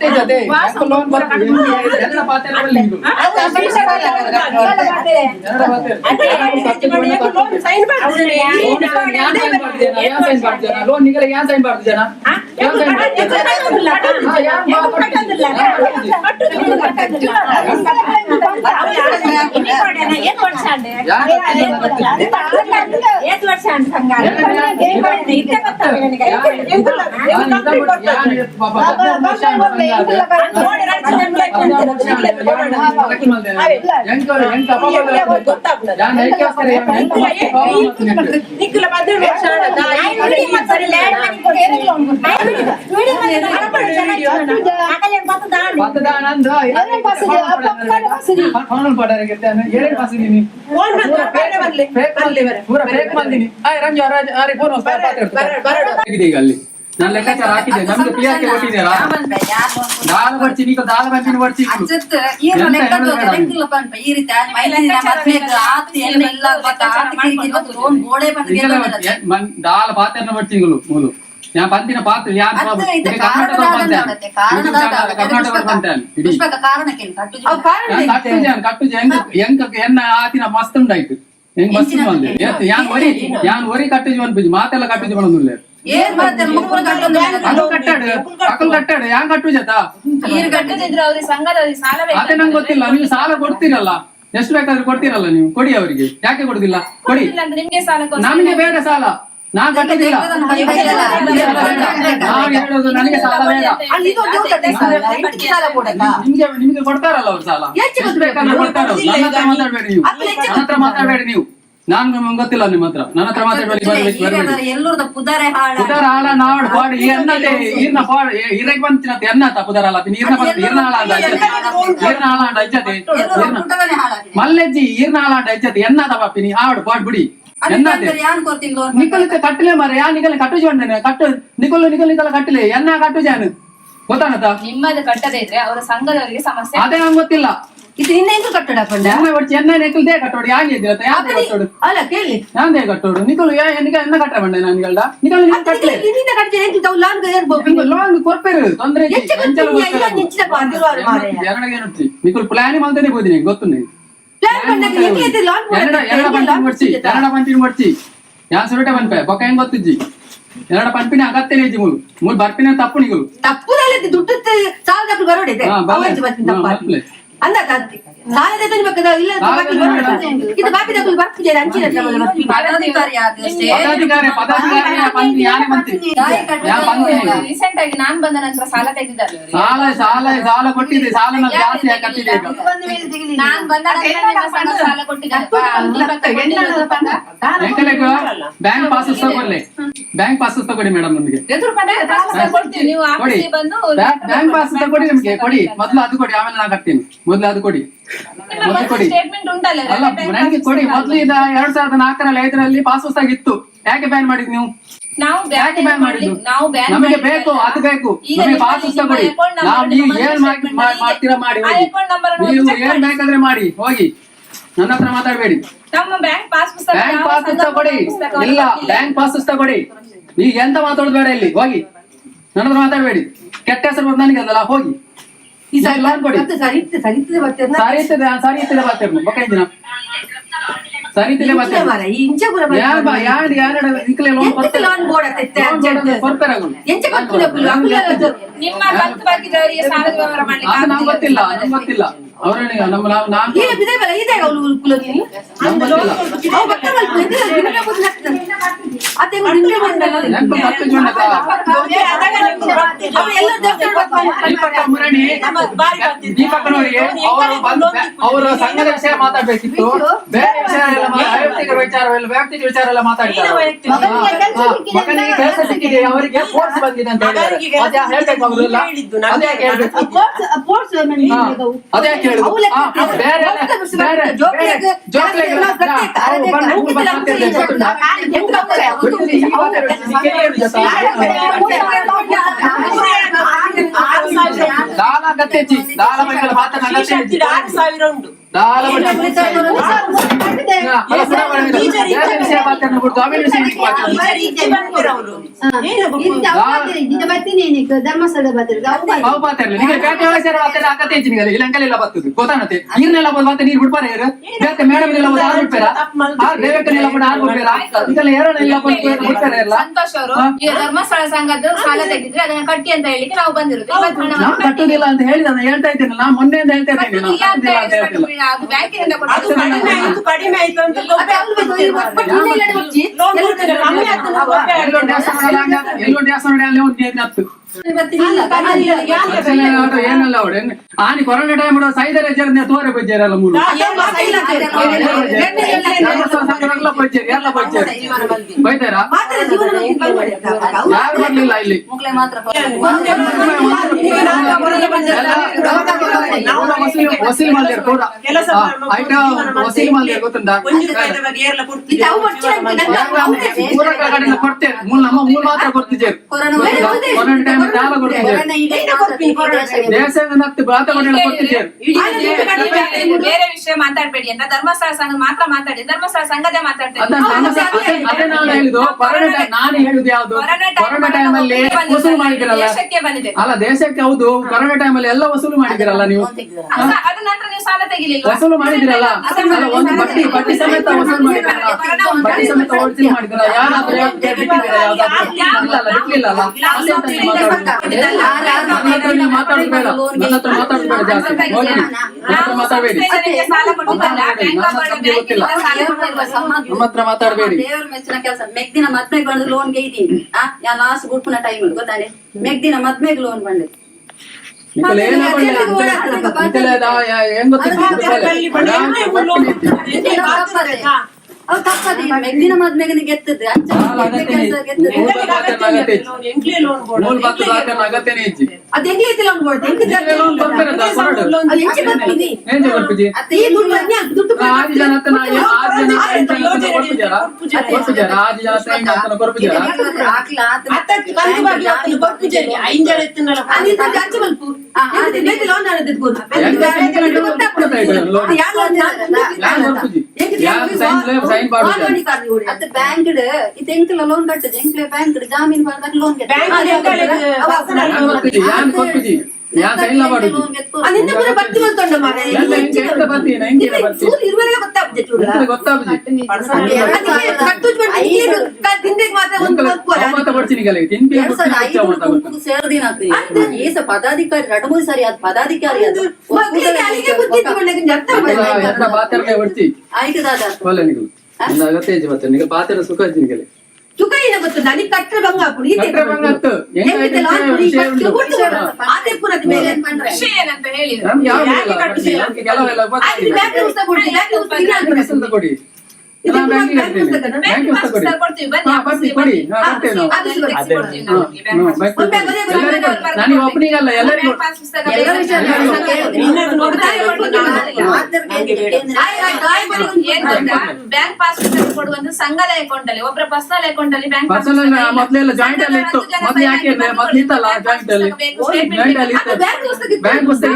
ಅಗತ್ಯ ಜೊತೆ ಲೋನ್ ಬರ್ತದೆ ಎಲ್ಲ ಪಾತ್ರ ಲೋನ್ ನಿಗಲ ಯಾನ್ ಸೈನ್ ಮಾಡ್ದು ಜನ ಅಲ್ಲಿ ನಾನು ಲೆಕ್ಕಾಚಾರ ಹಾಕಿದ್ದೆ ನಮ್ಗೆ ಪಿಆರ್ಕೆ ಕೊಟ್ಟಿದ್ದೀರಾ ದಾಲ ಬರ್ಚಿ ನೀನು ದಾಲ ಬಂದಿನ ಬರ್ಚಿ ದಾಲ ಪಾತ್ರ ಬರ್ತಿಗಳು ಮೂಲು ഞാൻ പന്തിന പാത്ത് ഞാൻ എന്നെ ആദ്യം മസ്ത് ഉണ്ടായിട്ട് മസ്ത് ഞാൻ ഒരു കട്ടേജ് പണിപ്പിച്ചു മാത്തെല്ലാം കട്ടേജ് പണൊന്നുമില്ല ಅಕ್ಕಲ್ ಕಟ್ಟಾಡು ಯಾನ್ ಕಟ್ಟು ಜತ ಅದೇ ನಂಗೆ ಗೊತ್ತಿಲ್ಲ ನೀವು ಸಾಲ ಕೊಡ್ತೀರಲ್ಲ ಎಷ್ಟು ಬೇಕಾದ್ರೂ ಕೊಡ್ತೀರಲ್ಲ ನೀವು ಕೊಡಿ ಅವರಿಗೆ ಯಾಕೆ ಕೊಡುದಿಲ್ಲ ಕೊಡಿ ನಮಗೆ ಬೇಡ ಸಾಲ ನಾನ್ ಕಟ್ಟುದಿಲ್ಲ ನಾನ್ ಹೇಳೋದು ನನಗೆ ಸಾಲ ಬೇಡ ನಿಮ್ಗೆ ಕೊಡ್ತಾರಲ್ಲ ಅವ್ರು ಸಾಲ ಎಷ್ಟು ಬೇಕಾದ್ರೂ ಕೊಡ್ತಾರ ನನ್ನ ಹತ್ರ ಮಾತಾಡ್ಬೇಡಿ ನೀವು ನನ್ನ ಹತ್ರ ಮಾತಾಡ್ಬೇಡಿ ನೀವು ನಾನ್ ಗೊತ್ತಿಲ್ಲ ನಿಮ್ಮ ಹತ್ರ ನನ್ನ ಹತ್ರ ಮಾತಾಡ್ಬೇಡಿ ಪುದಾರ ಹಾಳ ನಾಡ್ ಪಾಡು ಈ ಅನ್ನತೆ ಈರ್ನ ಪಾಡು ಇರಕ್ ಬಂತಿನತ್ತೆ ಎನ್ನತ ಪುದಾರ ಅಲ್ಲ ಈರ್ನ ಹಾಳ ಅಂಡ ಅಜ್ಜತೆ ಮಲ್ಲೆಜ್ಜಿ ಈರ್ನ ಹಾಳ ಅಂಡ ಅಜ್ಜತೆ ಎನ್ನತ ಪಾಪಿನಿ ಆಡು ಪಾಡು ಬಿಡಿ ನಿಕಲ್ ಕಟ್ಟಲೆ ಮಾರ ಯಾ ನಿಕಲ್ ಕಟ್ಟು ಜೋಂಡನೆ ಕಟ್ಟು ನಿಕಲ್ ಕಟ್ಟಲೆ ಎನ್ನ ಕಟ್ಟು ಜಾನು ಗೊತ್ತಾನತ ನಿಮ್ಮದು ಕಟ್ಟದೆ ಇದ್ರೆ ಅವರ ಸಂಘದವರಿಗೆ ಸಮಸ್ಯೆ ಅದೇ ನಂಗೆ ಗೊತ್ತಿಲ್ಲ ಇದು ಇನ್ನೇನು ಕಟ್ಟಡ ಪಂಡ ಎನ್ನ ನೆಕಲ್ ದೇ ಕಟ್ಟೋಡು ಯಾನ್ ಇದ್ದಿರತ್ತ ಯಾನ್ ಕಟ್ಟೋಡು ಅಲ್ಲ ಕೇಳಿ ಯಾನ್ ದೇ ಕಟ್ಟೋಡು ನಿಕಲ್ ಎನ್ನ ಕಟ್ಟ ಬಂಡೆ ನಾನು ಹೇಳ್ದ ನಿಕಲ್ ನೀನು ಕಟ್ಟಲೆ ನಿನ್ನ ಕಟ್ಟೆ ಎಂತ ಲಾನ್ ನಿಕಲ್ ಲಾನ್ ಕೊರ್ಪೇರು ತೊಂದ್ರೆ ಎರಡಗೆ ಏನಂತಿ ನಿಕಲ್ ಪ್ಲಾನ್ ಮಾಡ್ತಾನೆ ಬೋದಿನಿ ಗೊತ್ತು ನೀ ಯಾನ್ ಸುರಟೆ ಬಂದ್ಪೆ ಬೊಕ್ಕ ಹೆಂಗ್ ಗೊತ್ತಿಜ್ಜಿ ಎರಡ ಪಂಪಿನ ಅಗತ್ಯನೇ ಇಜ್ಜಿ ಮೂಲ್ ಬರ್ಪಿನ ತಪ್ಪು ನಿಗಳು ತಪ್ಪುದಲ್ಲಿ ದುಡ್ಡು ಸಾಲದ ಬರೋಡಿದೆ ಅಂದ ಸಾಲದ ಇಲ್ಲ ಇದು ಬಾಕಿ ತಪ್ಪು ಬರ್ತಿದೆ ಅಂಚಿನ ರೀಸೆಂಟ್ ಆಗಿ ನಾನ್ ಬಂದ ನಂತರ ಸಾಲ ತೆಗೆದಿದ್ದಾರೆ ಸಾಲ ಕೊಟ್ಟಿದೆ ಸಾಲ ಜಾಸ್ತಿ ಕಟ್ಟಿದೆ ನಾನ್ ಬಂದ ನಂತರ ಸಾಲ ಕೊಟ್ಟಿದ್ದಾರೆ ಬ್ಯಾಂಕ್ ಪಾಸ್ ತಗೊಳ್ಳಿ ಬ್ಯಾಂಕ್ ಪಾಸ್ ತಗೊಳ್ಳಿ ಮೇಡಮ್ ನಮಗೆ ಕೊಡ್ತೀವಿ ನೀವು ಆಫೀಸಿಗೆ ಬಂದು ಬ್ಯಾಂಕ್ ಪಾಸ್ ತಗೊಳ್ಳಿ ನಮ್ಗೆ ಕೊಡಿ ಮೊದ್ಲು ಅದು ಕೊಡಿ ಆಮೇಲೆ ನಾ ಕಟ್ತೀನಿ ಮೊದ್ಲು ಅದು ಕೊಡಿ ಸ್ಟೇಟ್ಮೆಂಟ್ ಉಂಟಲ್ಲ ಅಲ್ಲ ನನಗೆ ಕೊಡಿ ಮೊದ್ಲು ಇದ 2004ರಲ್ಲಿ 5ರಲ್ಲಿ ಪಾಸ್ ಪುಸ್ತಕ ಇತ್ತು ಯಾಕೆ ಬ್ಯಾನ್ ಮಾಡಿದ್ ನೀವು ಯಾಕೆ ಬ್ಯಾನ್ ಮಾಡಿದ್ದು ನಮಗೆ ಬೇಕು ಅದು ಬೇಕು ನಮಗೆ ಪಾಸ್ ಪುಸ್ತಕ ಕೊಡಿ ನಾವು ನೀವು ಏನ್ ಮಾಡ್ತೀರಾ ಮಾಡಿ ಹೋಗಿ ನೀವು ಏನ್ ಬೇಕಾದ್ರೆ ಮಾಡಿ ಹೋಗಿ ನನ್ನ ಹತ್ರ ಮಾತಾಡಬೇಡಿ ಬ್ಯಾಂಕ್ ಪಾಸ್ ಪುಸ್ತಕ ಕೊಡಿ ಇಲ್ಲ ಬ್ಯಾಂಕ್ ಪಾಸ್ ಪುಸ್ತಕ ಕೊಡಿ ನೀವು ಎಂತ ಮಾತಾಡೋದು ಬೇಡ ಇಲ್ಲಿ ಹೋಗಿ ನನ್ನ ಹತ್ರ ಮಾತಾಡಬೇಡಿ ಕೆಟ್ಟ ಹೆಸರು ಬಂದು ನನಗೆ ಅದಲ್ಲ ಹೋಗಿ ಈ ಸರಿ ಲೋನ್ ಕೊಡಿ ಸರಿತದೆ ಬರ್ತೇನೆ ಬೊಕ್ಕ ದಿನ ಸರಿತದೆ ನಂಗೆ ಗೊತ್ತಿಲ್ಲ ಅವ್ರಿಗೆ ನಮ್ಮ ದೀಪಕ್ಕನವರಿಗೆ ಅವರ ಸಂಘದ ವಿಷಯ ಮಾತಾಡ್ಬೇಕಿತ್ತು ಬೇರೆ ವಿಷಯ ವೈಯಕ್ತಿಕ ವಿಚಾರ ಎಲ್ಲ ಮಾತಾಡಿದ್ದಾರೆ ಮಗನಿಗೆ ಕೆಲಸ ಸಿಕ್ಕಿದೆ ಅವರಿಗೆ ಫೋರ್ಸ್ ಬಂದಿದೆ ಅಂತ ಹೇಳಿದ್ದಾರೆ ಹೇಳ್ಬೇಕು ಅವರೆಲ್ಲ ಅದೇ ಹೇಳ್ಬೇಕು ಅದೇ ಕೇಳುದು ಬೇರೆ ದಾಲ ಅಗತ್ಯ ದಾಲ ಬಗ್ಗೆ ಮಾತನಾಡ 6,000 ಉಂಟು ದಾಲ ಅಲ್ಲ ಕೂಡ ಬೇರೆ ವಿಷಯ ಮಾತಾಡ್ನ ಬಿಟ್ಟು ಆಮೇಲೆ ವಿಷಯ ಧರ್ಮಸ್ಥಳ ಬರ್ತೀರಿ ಅವು ಮಾತಾಡ್ಲಿ ನಿಮಗೆ ಬೇಟೆ ವಯಸ್ಸರ ಮಾತಾಡ ಆಗತ್ತೆ ನಿಮಗೆ ಇಲ್ಲ ಅಂಕಲ್ ಎಲ್ಲ ಬರ್ತದೆ ಗೊತ್ತಾನತ್ತೆ ನೀರ್ನೆಲ್ಲ ಬಂದು ಮತ್ತೆ ನೀರು ಬಿಡ್ಪಾರ ಯಾರು ಬೇರೆ ಮೇಡಮ್ ಎಲ್ಲ ಬಂದು ಆರು ಬಿಡ್ತಾರ ದೇವಕ್ಕನೆಲ್ಲ ಬಂದು ಆರು ಬಿಡ್ತಾರ ಇದೆಲ್ಲ ಎರಡೆಲ್ಲ ಬಂದು ಬಿಡ್ತಾರ ಎಲ್ಲ. ಸಂತೋಷ್ ಅವರು ಈ ಧರ್ಮಸ್ಥಳ ಸಂಘದ ಸಾಲ ತೆಗಿದ್ರೆ ಅದನ್ನ ಕಟ್ಟಿ ಅಂತ ಹೇಳಿಕ್ಕೆ ನಾವು ಬಂದಿರೋದು. ಇವತ್ತು ಹಣ ನಾವು ಕಟ್ಟುದಿಲ್ಲ ಅಂತ ಹೇಳಿದ ನಾನು ಹೇಳ್ತಾ ಇದ್ದೇನೆ, ನಾ ಮೊನ್ನೆಯಿಂದ ಹೇಳ್ತಾ ಇದ್ದೇನೆ ಇಲ್ಲ ಅಂತ ಹೇಳಿದ್ರೆ ಅದು ಬ್ಯಾಂಕಿನಿಂದ ಕಡಿಮೆ ಆಯ್ತು ಅಂತ ಎಲ್ಲೋ ದೇವಸ್ಥಾನ ಒಂದು ಏನಲ್ಲ ಅವಡೆ ಆನಿ ಕೊರೋನಾ ಟೈಮ್ ಸೈದರ್ ಎಜರ್ನೆ ತೋರೆ ಬಜ್ಜಾರಲ್ಲ ಮೂರು ಎಲ್ಲ ಬಜ್ಜಾರ ಬೈತಾರಾ ಯಾರು ಬರ್ಲಿಲ್ಲ ಇಲ್ಲಿ ವಸೀಲ್ ಮಾಡಿದ್ರು ಕೂಡ ಆಯ್ತಾ ವಸೀಲ್ ಮಾಡಿದ್ರು ಗೊತ್ತುಂಟಾ ಕೊಡ್ತೇವೆ ನಮ್ಮ ಮೂರು ಮಾತ್ರ ಕೊಡ್ತಿದ್ದೇವೆ ಕೊರೋನಾ ಟೈಮ್ ಸಾಲ ಕೊಡ್ತಿದ್ದೇವೆ ದೇಶದ ಕೊಡ್ತಿದ್ದೇವೆ. ಬೇರೆ ವಿಷಯ ಮಾತಾಡ್ಬೇಡಿ ಅಂತ ಧರ್ಮಸ್ಥಳ ಸಂಘ ಮಾತ್ರ ಮಾತಾಡಿ. ಧರ್ಮಸ್ಥಳ ಸಂಘದೇ ಮಾತಾಡ್ತೇವೆ. ಅದೇ ನಾನು ಹೇಳಿದ್ದು ನಾನು ಹೇಳುದು ಯಾವ್ದು ಕೊರೋನಾ ಟೈಮ್ ಅಲ್ಲಿ ವಸೂಲು ಮಾಡಿದಿರಲ್ಲ ಅಲ್ಲ ದೇಶಕ್ಕೆ ಹೌದು ಕೊರೋನಾ ಟೈಮ್ ಅಲ್ಲಿ ಎಲ್ಲ ವಸೂಲು ಮಾಡಿದಿರಲ್ಲ ನೀವು ಅದ ನಂತರ ನೀವು ಸಾಲ ತೆಗಿಲಿಲ್ಲ ವಸೂಲು ಮಾಡಿದಿರಲ್ಲ ಒಂದು ಬಡ್ಡಿ ಸಮೇತ ವಸೂಲು ಮಾಡಿದಿರಲ್ಲ ಬಡ್ಡಿ ಸಮೇತ ವಸೂಲು ಮಾಡಿದಿರಲ್ಲ ಯಾರಾದ್ರೂ ಬಿಡ್ಲಿಲ್ಲ ಮಾತಾಡಬೇಡ ನನ್ನ ಹತ್ರ ಮಾತಾಡಬೇಡ ಜಾಸ್ತಿ ಮಾತಾಡಬೇಡಿ ನಮ್ಮ ಹತ್ರ ಮಾತಾಡಬೇಡಿ. ದೇವ್ರ ಮೆಚ್ಚಿನ ಕೆಲಸ ಮೆಗ್ದಿನ ಮದ್ಮೆಗ್ ಬಂದು ಲೋನ್ಗೆ ಇದ್ದೀನಿ ಲಾಸ್ಟ್ ಗುಡ್ಪುನ ಟೈಮ್ ಗೊತ್ತಾನೆ ಮೆಗ್ದಿನ ಮದ್ಮೆಗ್ ಲೋನ್ ಬಂದಿದೆ ಮೆಗ್ದಿನ ಮದ್ಮೆಗೆ ಗೆತ್ತದೆ ಅಗತ್ಯನೇ ಹೆಚ್ಚಿ ಅದು ಹೆಂಗ್ಲೈತಿ ಲೋನ್ ಬ್ಯಾಂಕ್ ಇದು ಲೋನ್ ಕಟ್ಟದೆ ಎಂಕ್ಲೆ ಬ್ಯಾಂಕ್ ಜಾಮೀನ್ ಬರ್ದಾಗ ಲೋನ್ ಪದಾಧಿಕಾರಿ 2-3 ಸಾರಿ ಅದು ಪದಾಧಿಕಾರಿ ಅದು ಆಯ್ತು ದಾದಾ ಅಗತ್ಯ ಪಾತ್ರ ಸುಖ ಸುಖ ಏನ ಗೊತ್ತು ನನಗೆ ಕಟ್ಟರೆ ಭಂಗ ವಿಷಯ ಏನಂತ ಹೇಳಿದ್ರು ಕೊಡಿ ನಾನು ಒಬ್ಬನಿಗಲ್ಲ ಎಲ್ಲರಿಗೂ ಬ್ಯಾಂಕ್ ಪಾಸ್ ಪುಸ್ತಕ ಕೊಡುವಂತ ಸಂಘದ ಅಕೌಂಟ್ ಅಲ್ಲಿ ಒಬ್ಬರ ಪರ್ಸನಲ್ ಅಕೌಂಟ್ ಅಲ್ಲಿ ಬ್ಯಾಂಕ್ ಮೊದಲೆಲ್ಲ ಜಾಯಿಂಟ್ ಅಲ್ಲಿ ಇತ್ತು ಮೊದ್ಲು ಯಾಕೆ ಮೊದ್ಲು ಇತ್ತಲ್ಲ ಜಾಯಿಂಟ್ ಅಲ್ಲಿ ಬ್ಯಾಂಕ್ ಪುಸ್ತಕ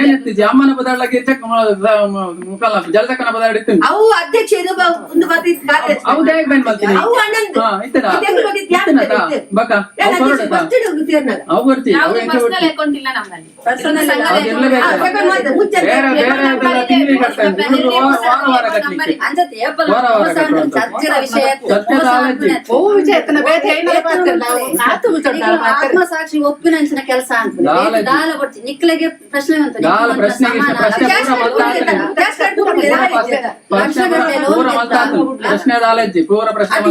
ಏನಿತ್ತು ಅಮ್ಮನ ಬದಾಡ್ಲಕ್ಕೆ ಚೆಕ್ ಮುಖಲ್ಲ ಜಲದಕ್ಕನ ಬದಾಡಿತ್ತು ಅವು ಅಧ್ಯಕ್ಷ ಅವು ಹೇಗೆ ಬ್ಯಾಂಕ್ ಮಾಡ್ತೀನಿ ಅವು ಬರ್ತೀವಿ ಪರ್ಸನಲ್ ಅಕೌಂಟ್ ಇಲ್ಲ ನಮ್ಮಲ್ಲಿ ಆತ್ಮಸಾಕ್ಷಿ ಒಪ್ಪಿನ ಕೆಲಸ ಅಂತ ನಿಕ್ಲೆಗೆ ಪ್ರಶ್ನೆ ಪ್ರಶ್ನೆ ಪೂರ ಪ್ರಶ್ನೆ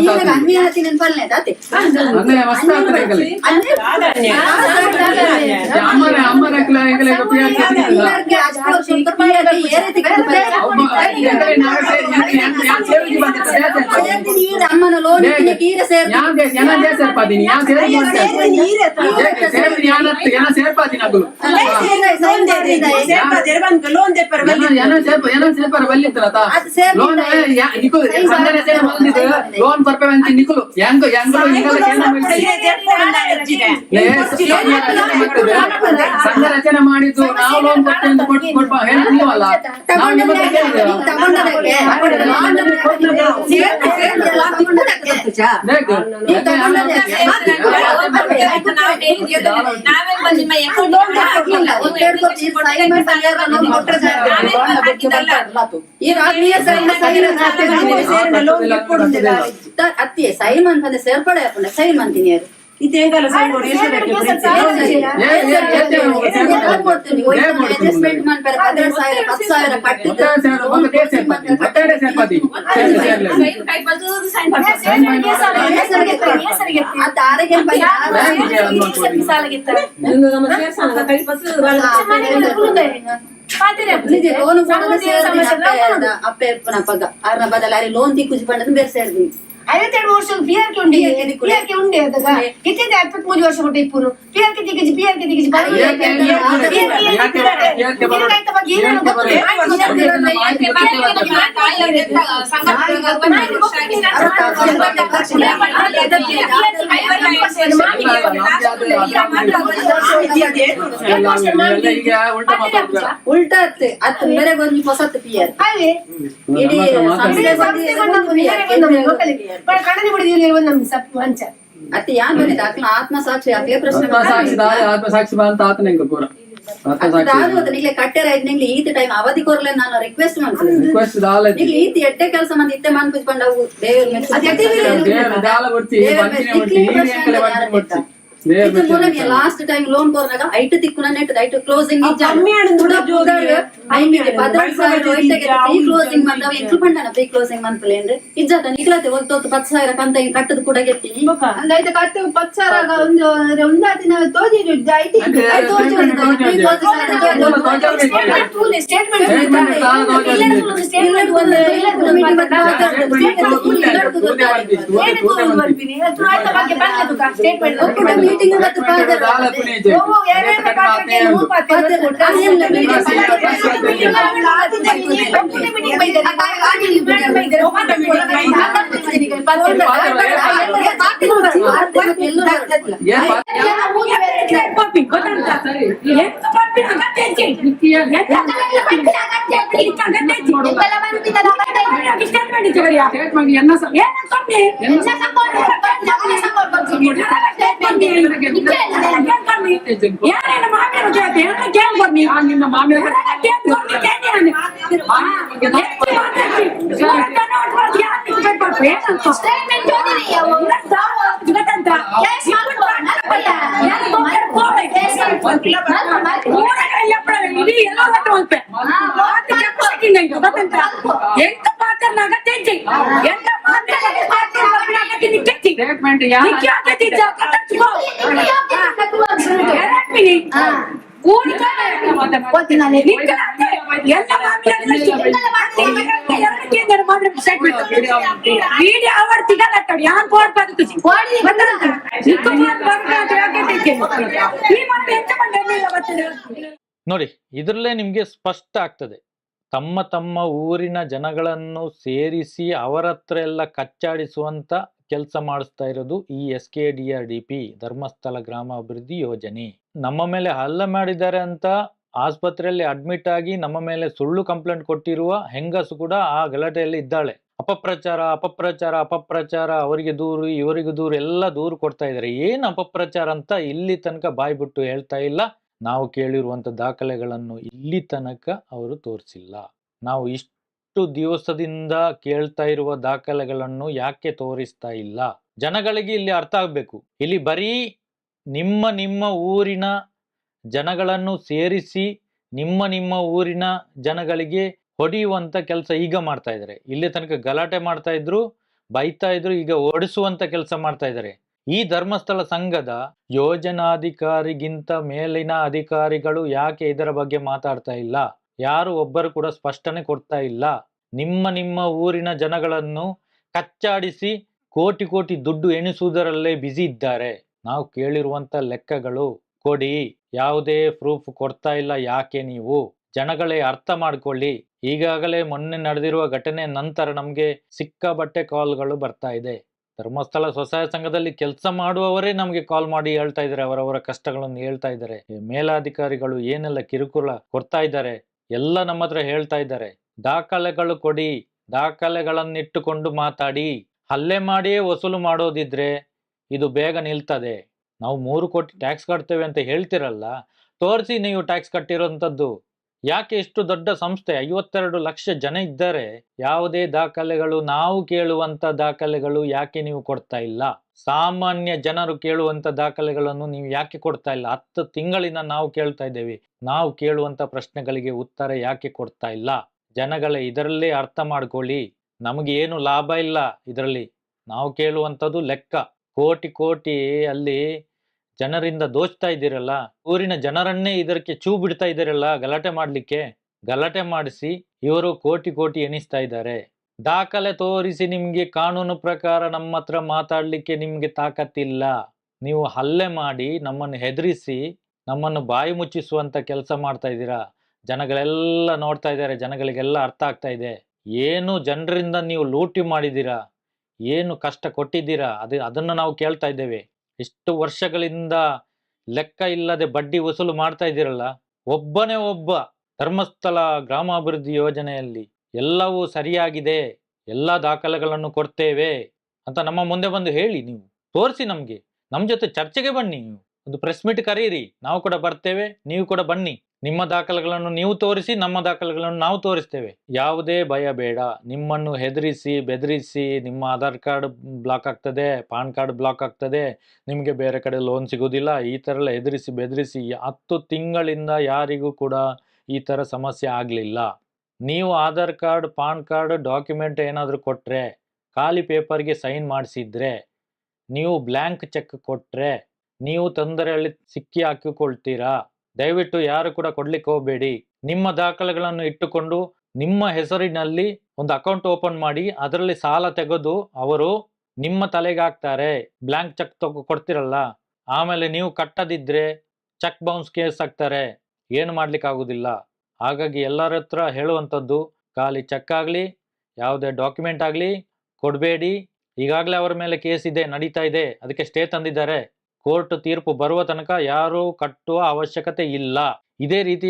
ಅಮ್ಮನ ಲೋನ್ ಸೇರ್ಪಾದೀನಿ ಸೇರ್ಪಾದೀನಿ ಅದು ಲೋನ್ ಲೋನ್ ನಿಖುಲ್ ಸಂಘಟನೆ ಸೇರಿ ಬಂದಿದ್ದು ಲೋನ್ ಕೊಡ್ಪೇವೆ ಅಂತ ನಿಖುಲ್ ಹೆಂಗ್ ಸಂಘ ರಚನೆ ಮಾಡಿದ್ದು ನಾವು ಲೋನ್ ಕೊಡ್ತೇವೆ ಅಂತ ಕೊಡ್ಬ ಹೇಳಿ ನೀವಲ್ಲ ನಾವು ನಿಮ್ಮ ಹತ್ರ ಕೇಳಿದ್ದೇವೆ. సైన్ మంత్ సేర్పడే సైన్ మంత్ ಅಡ್ಜಸ್ಟ್ಮೆಂಟ್ ಮಾಡ್ತಾರೆ 10,000 10,000 ಕಟ್ಟಿದ್ರೆ లోన్ అప్పే పగ అర బదల లోన్ తీకుచి పండదు ಬೇರೆ ಸೇರ್ದಿ 52 ವರ್ಷ ಪಿಆರ್ಕೆ ಉಂಡಿ ಪಿಆರ್ಕೆ ಉಂಡಿ ಅದಗ ಕಿತ್ತಿದೆ 23 ವರ್ಷ ಬಿಟ್ಟು ಇಪ್ಪುರು ಪಿಆರ್ಕೆ ತಿಗಿಜಿ ಉಲ್ಟಾ ಅತ್ ಬೇರೆ ಗೊಂದು ಹೊಸತ್ ಪಿಆರ್ ಇಡೀ ಅತ್ತೆ ಯಾನ್ ಬಂದಿದ್ದ ಆತ್ಮ ಆತ್ಮಸಾಕ್ಷಿ ಆತ್ಲೆ ಪ್ರಶ್ನೆ ಆತ್ಮಸಾಕ್ಷಿ ಅಂತ ಆತನ ಪೂರ ನಿಗ್ಲೆ ಕಟ್ಟೆರ ನಿಗ್ಲಿ ಈತ ಟೈಮ್ ಅವಧಿ ಕೊರ್ಲೆ ನಾನು ರಿಕ್ವೆಸ್ಟ್ ಮಾಡ್ತೀನಿ ನಿಗ್ಲಿ ಈತ ಎಟ್ಟೆ ಕೆಲಸ ಮಂದಿ ಇತ್ತೆ ಮಾನ್ ಕುಜ್ಕೊಂಡವು ದೇವ್ರ ಲಾಸ್ಟ್ ಟೈಮ್ ಲೋನ್ ಕೊರ್ನಾಗ ಐಟ್ ತಿಕ್ಕುನ ನೆಟ್ ಐಟ್ ಕ್ಲೋಸಿಂಗ್ ಕ್ಲೋಸಿಂಗ್ ಬಂದವ ಎಂಟ್ಲು ಬಂಡನ ಪ್ರೀ ಕ್ಲೋಸಿಂಗ್ ಮಂತ್ಲೇಂದ್ರೆ ಇಜ್ಜಾತ ನಿಕ್ಲತೆ ಒತ್ತು 10,000 ಕಂತ ಕಟ್ಟದ ಕೂಡ ಗೆಟ್ಟಿನಿ ಅಂದೈತೆ ಕಟ್ಟು 10,000 ಒಂದು ಒಂದಾದಿನ ತೋಜಿ ಐತಿ ಸ್ಟೇಟ್ಮೆಂಟ್ ಮೀಟಿಂಗ್ ಮತ್ತು ಫಾದರ್ ನೋಡಿ, ಇದ್ರಲ್ಲೇ ನಿಮ್ಗೆ ಸ್ಪಷ್ಟ ಆಗ್ತದೆ. ತಮ್ಮ ತಮ್ಮ ಊರಿನ ಜನಗಳನ್ನು ಸೇರಿಸಿ ಅವರ ಹತ್ರ ಎಲ್ಲ ಕಚ್ಚಾಡಿಸುವಂತ ಕೆಲಸ ಮಾಡಿಸ್ತಾ ಇರೋದು ಈ SKDRDP ಧರ್ಮಸ್ಥಳ ಗ್ರಾಮ ಅಭಿವೃದ್ಧಿ ಯೋಜನೆ. ನಮ್ಮ ಮೇಲೆ ಹಲ್ಲೆ ಮಾಡಿದ್ದಾರೆ ಅಂತ ಆಸ್ಪತ್ರೆಯಲ್ಲಿ ಅಡ್ಮಿಟ್ ಆಗಿ ನಮ್ಮ ಮೇಲೆ ಸುಳ್ಳು ಕಂಪ್ಲೇಂಟ್ ಕೊಟ್ಟಿರುವ ಹೆಂಗಸು ಕೂಡ ಆ ಗಲಾಟೆಯಲ್ಲಿ ಇದ್ದಾಳೆ. ಅಪಪ್ರಚಾರ, ಅವರಿಗೆ ದೂರು ಇವರಿಗೆ ದೂರು ಎಲ್ಲ ದೂರು ಕೊಡ್ತಾ ಇದ್ದಾರೆ. ಏನ್ ಅಪಪ್ರಚಾರ ಅಂತ ಇಲ್ಲಿ ತನಕ ಬಾಯಿ ಬಿಟ್ಟು ಹೇಳ್ತಾ ಇಲ್ಲ. ನಾವು ಕೇಳಿರುವಂತ ದಾಖಲೆಗಳನ್ನು ಇಲ್ಲಿ ತನಕ ಅವರು ತೋರಿಸಿಲ್ಲ. ನಾವು ಇಷ್ಟು ದಿವಸದಿಂದ ಕೇಳ್ತಾ ಇರುವ ದಾಖಲೆಗಳನ್ನು ಯಾಕೆ ತೋರಿಸ್ತಾ ಇಲ್ಲ? ಜನಗಳಿಗೆ ಇಲ್ಲಿ ಅರ್ಥ ಆಗ್ಬೇಕು. ಇಲ್ಲಿ ಬರೀ ನಿಮ್ಮ ಊರಿನ ಜನಗಳನ್ನು ಸೇರಿಸಿ ನಿಮ್ಮ ಊರಿನ ಜನಗಳಿಗೆ ಹೊಡೆಯುವಂತ ಕೆಲಸ ಈಗ ಮಾಡ್ತಾ ಇದ್ದಾರೆ. ಇಲ್ಲಿ ತನಕ ಗಲಾಟೆ ಮಾಡ್ತಾ ಇದ್ರು, ಬೈತಾ ಇದ್ರು, ಈಗ ಓಡಿಸುವಂತ ಕೆಲಸ ಮಾಡ್ತಾ ಇದ್ದಾರೆ. ಈ ಧರ್ಮಸ್ಥಳ ಸಂಘದ ಯೋಜನಾಧಿಕಾರಿಗಿಂತ ಮೇಲಿನ ಅಧಿಕಾರಿಗಳು ಯಾಕೆ ಇದರ ಬಗ್ಗೆ ಮಾತಾಡ್ತಾ ಇಲ್ಲ? ಯಾರು ಒಬ್ಬರು ಕೂಡ ಸ್ಪಷ್ಟನೆ ಕೊಡ್ತಾ ಇಲ್ಲ. ನಿಮ್ಮ ಊರಿನ ಜನಗಳನ್ನು ಕಚ್ಚಾಡಿಸಿ ಕೋಟಿ ದುಡ್ಡು ಎಣಿಸುವುದರಲ್ಲೇ ಬ್ಯುಸಿ ಇದ್ದಾರೆ. ನಾವು ಕೇಳಿರುವಂತ ಲೆಕ್ಕಗಳು ಕೊಡಿ, ಯಾವುದೇ ಪ್ರೂಫ್ ಕೊಡ್ತಾ ಇಲ್ಲ. ಯಾಕೆ ನೀವು ಜನಗಳೇ ಅರ್ಥ ಮಾಡ್ಕೊಳ್ಳಿ. ಈಗಾಗಲೇ ಮೊನ್ನೆ ನಡೆದಿರುವ ಘಟನೆ ನಂತರ ನಮ್ಗೆ ಸಿಕ್ಕಾಬಟ್ಟೆ ಕಾಲ್ಗಳು ಬರ್ತಾ ಇದೆ. ಧರ್ಮಸ್ಥಳ ಸ್ವಸಹಾಯ ಸಂಘದಲ್ಲಿ ಕೆಲಸ ಮಾಡುವವರೇ ನಮ್ಗೆ ಕಾಲ್ ಮಾಡಿ ಹೇಳ್ತಾ ಇದ್ದಾರೆ, ಅವರವರ ಕಷ್ಟಗಳನ್ನು ಹೇಳ್ತಾ ಇದ್ದಾರೆ. ಮೇಲಾಧಿಕಾರಿಗಳು ಏನೆಲ್ಲ ಕಿರುಕುಳ ಕೊಡ್ತಾ ಇದ್ದಾರೆ ಎಲ್ಲ ನಮ್ಮ ಹತ್ರ ಹೇಳ್ತಾ ಇದ್ದಾರೆ. ದಾಖಲೆಗಳು ಕೊಡಿ, ದಾಖಲೆಗಳನ್ನಿಟ್ಟುಕೊಂಡು ಮಾತಾಡಿ. ಹಲ್ಲೆ ಮಾಡಿಯೇ ವಸೂಲು ಮಾಡೋದಿದ್ರೆ ಇದು ಬೇಗ ನಿಲ್ತದೆ. ನಾವು 3 ಕೋಟಿ ಟ್ಯಾಕ್ಸ್ ಕಟ್ತೇವೆ ಅಂತ ಹೇಳ್ತಿರಲ್ಲ, ತೋರಿಸಿ ನೀವು ಟ್ಯಾಕ್ಸ್ ಕಟ್ಟಿರೋಂಥದ್ದು. ಯಾಕೆ ಇಷ್ಟು ದೊಡ್ಡ ಸಂಸ್ಥೆ 52 ಲಕ್ಷ ಜನ ಇದ್ದಾರೆ, ಯಾವುದೇ ದಾಖಲೆಗಳು ನಾವು ಕೇಳುವಂತ ದಾಖಲೆಗಳು ಯಾಕೆ ನೀವು ಕೊಡ್ತಾ ಇಲ್ಲ? ಸಾಮಾನ್ಯ ಜನರು ಕೇಳುವಂತ ದಾಖಲೆಗಳನ್ನು ನೀವು ಯಾಕೆ ಕೊಡ್ತಾ ಇಲ್ಲ? 10 ತಿಂಗಳಿಂದ ನಾವು ಕೇಳ್ತಾ ಇದ್ದೇವೆ. ನಾವು ಕೇಳುವಂತ ಪ್ರಶ್ನೆಗಳಿಗೆ ಉತ್ತರ ಯಾಕೆ ಕೊಡ್ತಾ ಇಲ್ಲ? ಜನಗಳೇ ಇದರಲ್ಲೇ ಅರ್ಥ ಮಾಡ್ಕೊಳ್ಳಿ. ನಮಗೆ ಏನು ಲಾಭ ಇಲ್ಲ ಇದರಲ್ಲಿ. ನಾವು ಕೇಳುವಂಥದ್ದು ಲೆಕ್ಕ. ಕೋಟಿ ಕೋಟಿ ಅಲ್ಲಿ ಜನರಿಂದ ದೋಚ್ತಾ ಇದ್ದೀರಲ್ಲ, ಊರಿನ ಜನರನ್ನೇ ಇದಕ್ಕೆ ಚೂ ಬಿಡ್ತಾ ಇದ್ದೀರಲ್ಲ ಗಲಾಟೆ ಮಾಡ್ಲಿಕ್ಕೆ. ಗಲಾಟೆ ಮಾಡಿಸಿ ಇವರು ಕೋಟಿ ಕೋಟಿ ಎಣಿಸ್ತಾ ಇದ್ದಾರೆ. ದಾಖಲೆ ತೋರಿಸಿ. ನಿಮ್ಗೆ ಕಾನೂನು ಪ್ರಕಾರ ನಮ್ಮ ಹತ್ರ ಮಾತಾಡ್ಲಿಕ್ಕೆ ನಿಮ್ಗೆ ತಾಕತ್ತಿಲ್ಲ. ನೀವು ಹಲ್ಲೆ ಮಾಡಿ ನಮ್ಮನ್ನು ಹೆದರಿಸಿ ನಮ್ಮನ್ನು ಬಾಯಿ ಮುಚ್ಚಿಸುವಂತ ಕೆಲಸ ಮಾಡ್ತಾ ಇದ್ದೀರಾ. ಜನಗಳೆಲ್ಲ ನೋಡ್ತಾ ಇದ್ದಾರೆ, ಜನಗಳಿಗೆಲ್ಲ ಅರ್ಥ ಆಗ್ತಾ ಇದೆ. ಏನು ಜನರಿಂದ ನೀವು ಲೂಟಿ ಮಾಡಿದ್ದೀರಾ, ಏನು ಕಷ್ಟ ಕೊಟ್ಟಿದ್ದೀರಾ, ಅದನ್ನು ನಾವು ಕೇಳ್ತಾ ಇದ್ದೇವೆ. ಇಷ್ಟು ವರ್ಷಗಳಿಂದ ಲೆಕ್ಕ ಇಲ್ಲದೆ ಬಡ್ಡಿ ವಸೂಲು ಮಾಡ್ತಾ ಇದ್ದೀರಲ್ಲ. ಒಬ್ಬನೇ ಒಬ್ಬ ಧರ್ಮಸ್ಥಳ ಗ್ರಾಮಾಭಿವೃದ್ಧಿ ಯೋಜನೆಯಲ್ಲಿ ಎಲ್ಲವೂ ಸರಿಯಾಗಿದೆ, ಎಲ್ಲ ದಾಖಲೆಗಳನ್ನು ಕೊಡ್ತೇವೆ ಅಂತ ನಮ್ಮ ಮುಂದೆ ಬಂದು ಹೇಳಿ. ನೀವು ತೋರಿಸಿ ನಮ್ಗೆ, ನಮ್ ಜೊತೆ ಚರ್ಚೆಗೆ ಬನ್ನಿ. ನೀವು ಒಂದು ಪ್ರೆಸ್ ಮೀಟ್ ಕರೀರಿ, ನಾವು ಕೂಡ ಬರ್ತೇವೆ, ನೀವು ಕೂಡ ಬನ್ನಿ. ನಿಮ್ಮ ದಾಖಲೆಗಳನ್ನು ನೀವು ತೋರಿಸಿ, ನಮ್ಮ ದಾಖಲೆಗಳನ್ನು ನಾವು ತೋರಿಸ್ತೇವೆ. ಯಾವುದೇ ಭಯ ಬೇಡ. ನಿಮ್ಮನ್ನು ಹೆದರಿಸಿ ಬೆದರಿಸಿ ನಿಮ್ಮ ಆಧಾರ್ ಕಾರ್ಡ್ ಬ್ಲಾಕ್ ಆಗ್ತದೆ, ಪಾನ್ ಕಾರ್ಡ್ ಬ್ಲಾಕ್ ಆಗ್ತದೆ, ನಿಮಗೆ ಬೇರೆ ಕಡೆ ಲೋನ್ ಸಿಗೋದಿಲ್ಲ, ಈ ಥರ ಎಲ್ಲ ಹೆದರಿಸಿ ಬೆದರಿಸಿ 10 ತಿಂಗಳಿಂದ ಯಾರಿಗೂ ಕೂಡ ಈ ಥರ ಸಮಸ್ಯೆ ಆಗಲಿಲ್ಲ. ನೀವು Aadhaar card, PAN card, document ಏನಾದರೂ ಕೊಟ್ಟರೆ, ಖಾಲಿ ಪೇಪರ್ಗೆ ಸೈನ್ ಮಾಡಿಸಿದ್ರೆ, ನೀವು ಬ್ಲ್ಯಾಂಕ್ ಚೆಕ್ ಕೊಟ್ಟರೆ ನೀವು ತೊಂದರೆಯಲ್ಲಿ ಸಿಕ್ಕಿ ಹಾಕಿಕೊಳ್ತೀರಾ. ದಯವಿಟ್ಟು ಯಾರು ಕೂಡ ಕೊಡ್ಲಿಕ್ಕೆ ಹೋಗಬೇಡಿ. ನಿಮ್ಮ ದಾಖಲೆಗಳನ್ನು ಇಟ್ಟುಕೊಂಡು ನಿಮ್ಮ ಹೆಸರಿನಲ್ಲಿ ಒಂದು ಅಕೌಂಟ್ ಓಪನ್ ಮಾಡಿ ಅದರಲ್ಲಿ ಸಾಲ ತೆಗೆದು ಅವರು ನಿಮ್ಮ ತಲೆಗೆ ಹಾಕ್ತಾರೆ. ಬ್ಲ್ಯಾಂಕ್ ಚೆಕ್ ಕೊಡ್ತಿರಲ್ಲ, ಆಮೇಲೆ ನೀವು ಕಟ್ಟದಿದ್ರೆ ಚೆಕ್ ಬೌನ್ಸ್ ಕೇಸ್ ಹಾಕ್ತಾರೆ. ಏನು ಮಾಡ್ಲಿಕ್ಕೆ ಆಗುದಿಲ್ಲ. ಹಾಗಾಗಿ ಎಲ್ಲರ ಹತ್ರ ಹೇಳುವಂಥದ್ದು, ಖಾಲಿ ಚೆಕ್ ಆಗಲಿ ಯಾವುದೇ ಡಾಕ್ಯುಮೆಂಟ್ ಆಗಲಿ ಕೊಡಬೇಡಿ. ಈಗಾಗಲೇ ಅವರ ಮೇಲೆ ಕೇಸ್ ಇದೆ, ನಡೀತಾ ಇದೆ, ಅದಕ್ಕೆ ಸ್ಟೇ ತಂದಿದ್ದಾರೆ. ಕೋರ್ಟ್ ತೀರ್ಪು ಬರುವ ತನಕ ಯಾರು ಕಟ್ಟುವ ಅವಶ್ಯಕತೆ ಇಲ್ಲ. ಇದೇ ರೀತಿ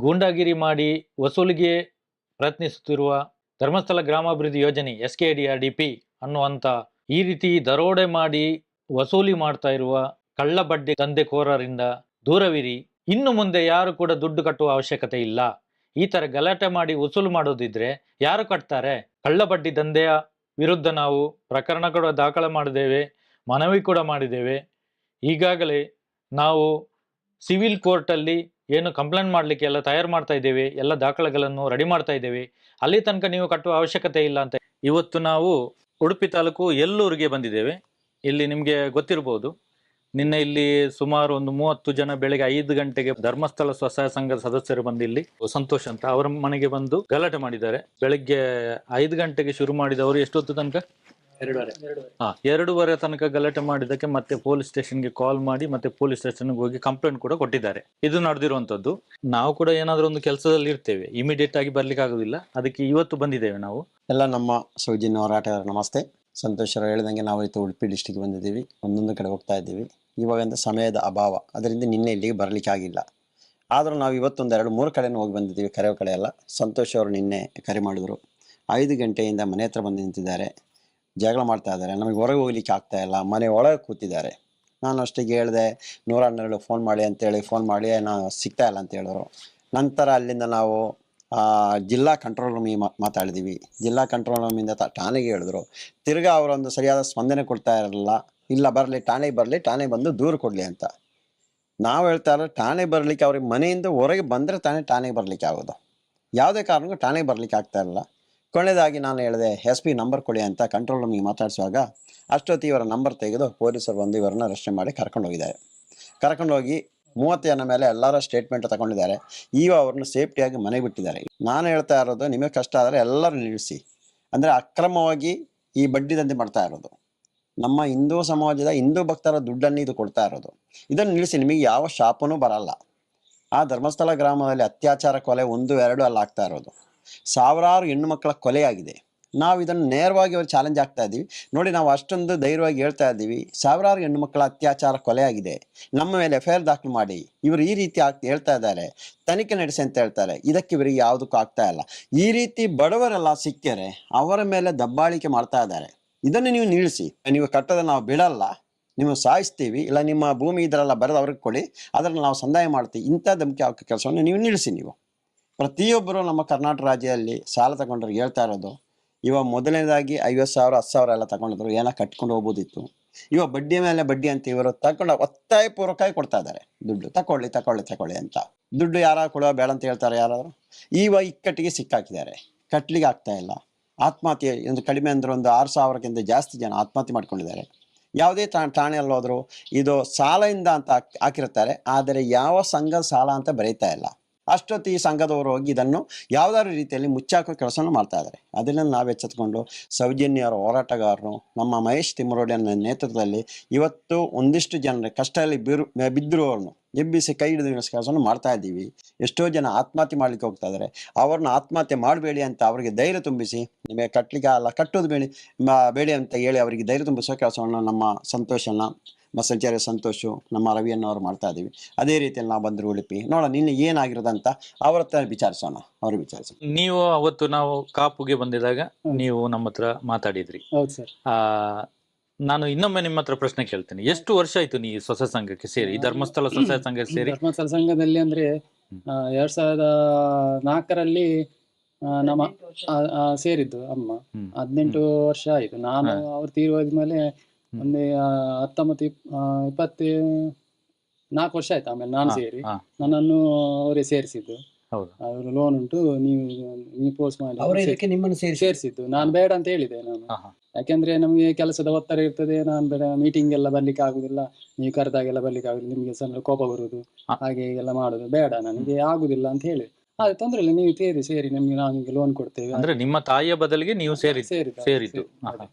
ಗೂಂಡಾಗಿರಿ ಮಾಡಿ ವಸೂಲಿಗೆ ಪ್ರಯತ್ನಿಸುತ್ತಿರುವ ಧರ್ಮಸ್ಥಳ ಗ್ರಾಮಾಭಿವೃದ್ಧಿ ಯೋಜನೆ SKDRDP ಅನ್ನುವಂಥ ಈ ರೀತಿ ದರೋಡೆ ಮಾಡಿ ವಸೂಲಿ ಮಾಡ್ತಾ ಇರುವ ಕಳ್ಳ ಬಡ್ಡಿ ದಂಧೆಕೋರರಿಂದ ದೂರವಿರಿ. ಇನ್ನು ಮುಂದೆ ಯಾರು ಕೂಡ ದುಡ್ಡು ಕಟ್ಟುವ ಅವಶ್ಯಕತೆ ಇಲ್ಲ. ಈ ತರ ಗಲಾಟೆ ಮಾಡಿ ವಸೂಲು ಮಾಡೋದಿದ್ರೆ ಯಾರು ಕಟ್ತಾರೆ? ಕಳ್ಳ ಬಡ್ಡಿ ದಂಧೆಯ ವಿರುದ್ಧ ನಾವು ಪ್ರಕರಣ ಕೂಡ ದಾಖಲೆ ಮಾಡಿದ್ದೇವೆ, ಮನವಿ ಕೂಡ ಮಾಡಿದ್ದೇವೆ. ಈಗಾಗಲೇ ನಾವು ಸಿವಿಲ್ ಕೋರ್ಟಲ್ಲಿ ಏನು ಕಂಪ್ಲೇಂಟ್ ಮಾಡಲಿಕ್ಕೆ ಎಲ್ಲ ತಯಾರು ಮಾಡ್ತಾ ಇದ್ದೇವೆ, ಎಲ್ಲ ದಾಖಲೆಗಳನ್ನು ರೆಡಿ ಮಾಡ್ತಾ ಇದ್ದೇವೆ. ಅಲ್ಲಿ ತನಕ ನೀವು ಕಟ್ಟುವ ಅವಶ್ಯಕತೆ ಇಲ್ಲ ಅಂತ. ಇವತ್ತು ನಾವು ಉಡುಪಿ ತಾಲೂಕು ಎಲ್ಲೂರಿಗೆ ಬಂದಿದ್ದೇವೆ. ಇಲ್ಲಿ ನಿಮಗೆ ಗೊತ್ತಿರಬಹುದು, ನಿನ್ನೆ ಇಲ್ಲಿ ಸುಮಾರು ಒಂದು 30 ಜನ ಬೆಳಗ್ಗೆ 5 ಗಂಟೆಗೆ ಧರ್ಮಸ್ಥಳ ಸ್ವಸಹಾಯ ಸಂಘದ ಸದಸ್ಯರು ಬಂದು ಇಲ್ಲಿ ಸಂತೋಷ್ ಅಂತ ಅವರ ಮನೆಗೆ ಬಂದು ಗಲಾಟೆ ಮಾಡಿದ್ದಾರೆ. ಬೆಳಗ್ಗೆ 5 ಗಂಟೆಗೆ ಶುರು ಮಾಡಿದವರು ಎಷ್ಟೊತ್ತು ತನಕ 2:30 ತನಕ ಗಲಾಟೆ ಮಾಡಿದ್ದಕ್ಕೆ ಮತ್ತೆ ಪೊಲೀಸ್ ಸ್ಟೇಷನ್ಗೆ ಕಾಲ್ ಮಾಡಿ ಮತ್ತೆ ಪೊಲೀಸ್ ಸ್ಟೇಷನ್ಗೆ ಹೋಗಿ ಕಂಪ್ಲೇಂಟ್ ಕೂಡ ಕೊಟ್ಟಿದ್ದಾರೆ. ಇದು ನಡೆದಿರುವಂತದ್ದು. ನಾವು ಕೂಡ ಏನಾದ್ರೂ ಒಂದು ಕೆಲಸದಲ್ಲಿ ಇರ್ತೇವೆ, ಇಮಿಡಿಯೇಟ್ ಆಗಿ ಬರ್ಲಿಕ್ಕೆ ಆಗುದಿಲ್ಲ. ಅದಕ್ಕೆ ಇವತ್ತು ಬಂದಿದ್ದೇವೆ ನಾವು. ಎಲ್ಲ ನಮ್ಮ ಸೌಜನ್ಯ ಹೋರಾಟಗಾರ ನಮಸ್ತೆ. ಸಂತೋಷರು ಹೇಳಿದಂಗೆ ನಾವು ಇವತ್ತು ಉಡುಪಿ ಡಿಸ್ಟಿಕ್ ಬಂದಿದ್ದೀವಿ, ಒಂದೊಂದು ಕಡೆ ಹೋಗ್ತಾ ಇದ್ದೀವಿ. ಇವಾಗಂತ ಸಮಯದ ಅಭಾವ, ಅದರಿಂದ ನಿನ್ನೆ ಇಲ್ಲಿಗೆ ಬರಲಿಕ್ಕೆ ಆಗಿಲ್ಲ. ಆದರೂ ನಾವು ಇವತ್ತೊಂದು 2-3 ಕಡೆನೂ ಹೋಗಿ ಬಂದಿದ್ದೀವಿ. ಕರೆಯೋ ಕಡೆ ಎಲ್ಲ ಸಂತೋಷ್ ಅವರು ನಿನ್ನೆ ಕರೆ ಮಾಡಿದ್ರು. 5 ಗಂಟೆಯಿಂದ ಮನೆ ಹತ್ರ ಬಂದು ನಿಂತಿದ್ದಾರೆ, ಜಗಳ ಮಾಡ್ತಾ ಇದ್ದಾರೆ. ನಮಗೆ ಹೊರಗೆ ಹೋಗ್ಲಿಕ್ಕೆ ಆಗ್ತಾ ಇಲ್ಲ, ಮನೆ ಒಳಗೆ ಕೂತಿದ್ದಾರೆ. ನಾನು ಅಷ್ಟಿಗೆ ಹೇಳಿದೆ 112 ಫೋನ್ ಮಾಡಿ ಅಂತೇಳಿ ಫೋನ್ ಮಾಡಿ ನಾನು ಸಿಗ್ತಾ ಇಲ್ಲ ಅಂತ ಹೇಳಿದ್ರು. ನಂತರ ಅಲ್ಲಿಂದ ನಾವು ಜಿಲ್ಲಾ ಕಂಟ್ರೋಲ್ ರೂಮಿಗೆ ಮಾತಾಡಿದ್ದೀವಿ. ಜಿಲ್ಲಾ ಕಂಟ್ರೋಲ್ ರೂಮಿಂದ ಠಾಣೆಗೆ ಹೇಳಿದ್ರು. ತಿರ್ಗಾ ಅವರೊಂದು ಸರಿಯಾದ ಸ್ಪಂದನೆ ಕೊಡ್ತಾ ಇರಲಿಲ್ಲ. ಇಲ್ಲ ಬರಲಿ, ಠಾಣೆಗೆ ಬರಲಿ, ಠಾಣೆಗೆ ಬಂದು ದೂರು ಕೊಡಲಿ ಅಂತ. ನಾವು ಹೇಳ್ತಾ ಇರೋ ಠಾಣೆಗೆ ಬರಲಿಕ್ಕೆ ಅವ್ರಿಗೆ ಮನೆಯಿಂದ ಹೊರಗೆ ಬಂದರೆ ಠಾಣೆಗೆ ಬರಲಿಕ್ಕೆ ಆಗೋದು. ಯಾವುದೇ ಕಾರಣಕ್ಕೂ ಠಾಣೆಗೆ ಬರಲಿಕ್ಕೆ ಆಗ್ತಾ ಇರಲಿಲ್ಲ. ಕೊನೆಯದಾಗಿ ನಾನು ಹೇಳಿದೆ SP ನಂಬರ್ ಕೊಡಿ ಅಂತ ಕಂಟ್ರೋಲ್ ರೂಮಿಗೆ ಮಾತಾಡಿಸುವಾಗ ಅಷ್ಟೊತ್ತಿ ಇವರ ನಂಬರ್ ತೆಗೆದು ಪೊಲೀಸರು ಬಂದು ಇವರನ್ನ ರಕ್ಷಣೆ ಮಾಡಿ ಕರ್ಕೊಂಡೋಗಿದ್ದಾರೆ. ಕರ್ಕೊಂಡೋಗಿ 30 ಜನ ಮೇಲೆ ಎಲ್ಲರ ಸ್ಟೇಟ್ಮೆಂಟ್ ತಗೊಂಡಿದ್ದಾರೆ. ಈಗ ಅವ್ರನ್ನ ಸೇಫ್ಟಿಯಾಗಿ ಮನೆಗೆ ಬಿಟ್ಟಿದ್ದಾರೆ. ನಾನು ಹೇಳ್ತಾ ಇರೋದು, ನಿಮಗೆ ಕಷ್ಟ ಆದರೆ ಎಲ್ಲರೂ ನಿಲ್ಲಿಸಿ. ಅಂದರೆ ಅಕ್ರಮವಾಗಿ ಈ ಬಡ್ಡಿ ದಂಧೆ ಮಾಡ್ತಾ ಇರೋದು, ನಮ್ಮ ಹಿಂದೂ ಸಮಾಜದ ಹಿಂದೂ ಭಕ್ತರ ದುಡ್ಡನ್ನು ಇದು ಕೊಡ್ತಾ ಇರೋದು. ಇದನ್ನು ನಿಲ್ಲಿಸಿ, ನಿಮಗೆ ಯಾವ ಶಾಪನೂ ಬರಲ್ಲ. ಆ ಧರ್ಮಸ್ಥಳ ಗ್ರಾಮದಲ್ಲಿ ಅತ್ಯಾಚಾರ ಕೊಲೆ 1, 2 ಅಲ್ಲ ಆಗ್ತಾ ಇರೋದು, ಸಾವಿರಾರು ಹೆಣ್ಣು ಮಕ್ಕಳ ಕೊಲೆಯಾಗಿದೆ. ನಾವು ಇದನ್ನು ನೇರವಾಗಿ ಅವ್ರು ಚಾಲೆಂಜ್ ಆಗ್ತಾ ಇದ್ದೀವಿ. ನೋಡಿ, ನಾವು ಅಷ್ಟೊಂದು ಧೈರ್ಯವಾಗಿ ಹೇಳ್ತಾ ಇದ್ದೀವಿ, ಸಾವಿರಾರು ಹೆಣ್ಣು ಮಕ್ಕಳ ಅತ್ಯಾಚಾರ ಕೊಲೆ ಆಗಿದೆ, ನಮ್ಮ ಮೇಲೆ FIR ದಾಖಲು ಮಾಡಿ. ಇವರು ಈ ರೀತಿ ಹೇಳ್ತಾ ಇದ್ದಾರೆ, ತನಿಖೆ ನಡೆಸಿ ಅಂತ ಹೇಳ್ತಾರೆ. ಇದಕ್ಕೆ ಇವರಿಗೆ ಯಾವುದಕ್ಕೂ ಆಗ್ತಾ ಇಲ್ಲ. ಈ ರೀತಿ ಬಡವರೆಲ್ಲ ಸಿಕ್ಕರೆ ಅವರ ಮೇಲೆ ದಬ್ಬಾಳಿಕೆ ಮಾಡ್ತಾ ಇದ್ದಾರೆ. ಇದನ್ನು ನೀವು ನಿಲ್ಲಿಸಿ. ನೀವು ಕಟ್ಟೋದನ್ನು ನಾವು ಬಿಡಲ್ಲ, ನೀವು ಸಾಯಿಸ್ತೀವಿ, ಇಲ್ಲ ನಿಮ್ಮ ಭೂಮಿ ಇದರೆಲ್ಲ ಬರೆದು ಅವ್ರಿಗೆ ಕೊಡಿ, ಅದನ್ನು ನಾವು ಸಂದಾಯ ಮಾಡ್ತೀವಿ. ಇಂಥ ಧಮಕಿ ಹಾಕೋ ಕೆಲಸವನ್ನು ನೀವು ನಿಲ್ಲಿಸಿ. ನೀವು ಪ್ರತಿಯೊಬ್ಬರು ನಮ್ಮ ಕರ್ನಾಟಕ ರಾಜ್ಯದಲ್ಲಿ ಸಾಲ ತಗೊಂಡ್ರಿಗೆ ಹೇಳ್ತಾ ಇರೋದು, ಇವಾಗ ಮೊದಲನೇದಾಗಿ 50,000 10,000 ಎಲ್ಲ ತಗೊಂಡಿದ್ರು, ಏನೋ ಕಟ್ಕೊಂಡು ಹೋಗ್ಬೋದಿತ್ತು. ಇವಾಗ ಬಡ್ಡಿ ಮೇಲೆ ಬಡ್ಡಿ ಅಂತ ಇವರು ತಗೊಂಡು ಒತ್ತಾಯ ಪೂರ್ವಕವಾಗಿ ಕೊಡ್ತಾ ಇದ್ದಾರೆ ದುಡ್ಡು. ತಗೊಳ್ಳಿ ಅಂತ ದುಡ್ಡು ಯಾರು ಕೊಡುವ ಬೇಡ ಅಂತ ಹೇಳ್ತಾರೆ ಯಾರಾದ್ರು. ಇವಾಗ ಇಕ್ಕಟ್ಟಿಗೆ ಸಿಕ್ಕಾಕಿದ್ದಾರೆ, ಕಟ್ಲಿಕ್ಕೆ ಆಗ್ತಾ ಇಲ್ಲ. ಆತ್ಮಹತ್ಯೆ ಒಂದು ಕಡಿಮೆ ಅಂದ್ರೆ ಒಂದು 6,000ಕ್ಕಿಂತ ಜಾಸ್ತಿ ಜನ ಆತ್ಮಹತ್ಯೆ ಮಾಡ್ಕೊಂಡಿದ್ದಾರೆ. ಯಾವುದೇ ಠಾಣೆಯಲ್ಲಿ ಹೋದ್ರು ಇದು ಸಾಲದಿಂದ ಅಂತ ಹಾಕಿರ್ತಾರೆ, ಆದರೆ ಯಾವ ಸಂಘದ ಸಾಲ ಅಂತ ಬರೀತಾ ಇಲ್ಲ. ಅಷ್ಟೊತ್ತು ಈ ಸಂಘದವರು ಹೋಗಿ ಇದನ್ನು ಯಾವುದಾದ್ರು ರೀತಿಯಲ್ಲಿ ಮುಚ್ಚಾಕೋ ಕೆಲಸವನ್ನು ಮಾಡ್ತಾ ಇದ್ದಾರೆ. ಅದನ್ನು ನಾವು ಎಚ್ಚೆತ್ಕೊಂಡು ಸೌಜನ್ಯವರ ಹೋರಾಟಗಾರರು, ನಮ್ಮ ಮಹೇಶ್ ತಿಮ್ಮರೋಡಿಯನ್ನ ನೇತೃತ್ವದಲ್ಲಿ ಇವತ್ತು ಒಂದಿಷ್ಟು ಜನರ ಕಷ್ಟದಲ್ಲಿ ಬಿದ್ದಿರುವವ್ರನ್ನು ಎಬ್ಬಿಸಿ ಕೈ ಹಿಡಿದು ಕೆಲಸವನ್ನು ಮಾಡ್ತಾ ಇದ್ದೀವಿ. ಎಷ್ಟೋ ಜನ ಆತ್ಮಹತ್ಯೆ ಮಾಡ್ಲಿಕ್ಕೆ ಹೋಗ್ತಾ ಇದ್ದಾರೆ, ಅವ್ರನ್ನ ಆತ್ಮಹತ್ಯೆ ಮಾಡಬೇಡಿ ಅಂತ ಅವರಿಗೆ ಧೈರ್ಯ ತುಂಬಿಸಿ, ನಿಮಗೆ ಕಟ್ಟಲಿಕ್ಕೆ ಅಲ್ಲ ಕಟ್ಟೋದು ಬೇಡಿ ಅಂತ ಹೇಳಿ ಅವರಿಗೆ ಧೈರ್ಯ ತುಂಬಿಸೋ ಕೆಲಸವನ್ನು ನಮ್ಮ ಸಂತೋಷನ ಮಸಲ್ಚಾರ್ಯ ಸಂತೋಷು, ನಮ್ಮ ರವಿಯನ್ನವರು ಮಾಡ್ತಾ ಇದ್ದೀವಿ. ಅದೇ ರೀತಿಯಲ್ಲಿ ನಾವು ಬಂದರು ಉಡುಪಿ ನೋಡೋಣ ನಿನ್ನೆ ಏನಾಗಿರೋದಂತ ಅವ್ರ ಹತ್ರ ವಿಚಾರಿಸೋಣ. ನೀವು ಅವತ್ತು ನಾವು ಕಾಪುಗೆ ಬಂದಿದಾಗ ನೀವು ನಮ್ಮ ಹತ್ರ ಮಾತಾಡಿದ್ರಿ. ಹೌದು ಸರ್. ನಾನು ಇನ್ನೊಮ್ಮೆ ನಿಮ್ಮ ಹತ್ರ ಪ್ರಶ್ನೆ ಕೇಳ್ತೇನೆ, ಎಷ್ಟು ವರ್ಷ ಆಯ್ತು ನೀವು ಸ್ವಸಹಾಯ ಸಂಘಕ್ಕೆ ಸೇರಿ, ಈ ಧರ್ಮಸ್ಥಳ ಸ್ವಸಹಾಯ ಸಂಘಕ್ಕೆ ಸೇರಿ? ಧರ್ಮಸ್ಥಳ ಸಂಘದಲ್ಲಿ ಅಂದ್ರೆ 2004ರಲ್ಲಿ ನಮ್ಮ ಸೇರಿದ್ದು ಅಮ್ಮ. 18 ವರ್ಷ ಆಯ್ತು. ನಾನು ಅವ್ರು ತೀರೋದ್ಮೇಲೆ ಒಂದು 24 ವರ್ಷ ಆಯ್ತು. ಆಮೇಲೆ ನಾನು ಸೇರಿ ನನ್ನನ್ನು ಅವರೇ ಸೇರಿಸಿದ್ದು. ಅವರು ಲೋನ್ ಉಂಟು, ನೀವು ಪೋಸ್ಟ್ ಮಾಡಿ ನಿಮ್ಮನ್ನು ಸೇರಿಸಿದ್ದು. ನಾನು ಬೇಡ ಅಂತ ಹೇಳಿದೆ ನಾನು, ಯಾಕೆಂದ್ರೆ ನಮ್ಗೆ ಕೆಲಸದ ಒತ್ತಡ ಇರ್ತದೆ. ನಾನು ಬೇಡ, ಮೀಟಿಂಗ್ ಎಲ್ಲ ಬರ್ಲಿಕ್ಕೆ ಆಗುದಿಲ್ಲ, ನೀವು ಕರೆದಾಗೆಲ್ಲ ಬರ್ಲಿಕ್ಕೆ ಆಗುದಿಲ್ಲ, ನಿಮ್ಗೆ ಸ್ವಲ್ಪ ಕೋಪ ಬರುದು, ಹಾಗೆ ಎಲ್ಲ ಮಾಡುದು ಬೇಡ, ನನಗೆ ಆಗುದಿಲ್ಲ ಅಂತ ಹೇಳಿ. ಅದು ತೊಂದ್ರೆ ಇಲ್ಲ, ನೀವು ಸೇರಿ ನಮ್ಗೆ ನಾವು ನಿಮ್ಗೆ ಲೋನ್ ಕೊಡ್ತೇವೆ. ಅಂದ್ರೆ ನಿಮ್ಮ ತಾಯಿಯ ಬದಲಿಗೆ ನೀವು ಸೇರಿದ್ದು?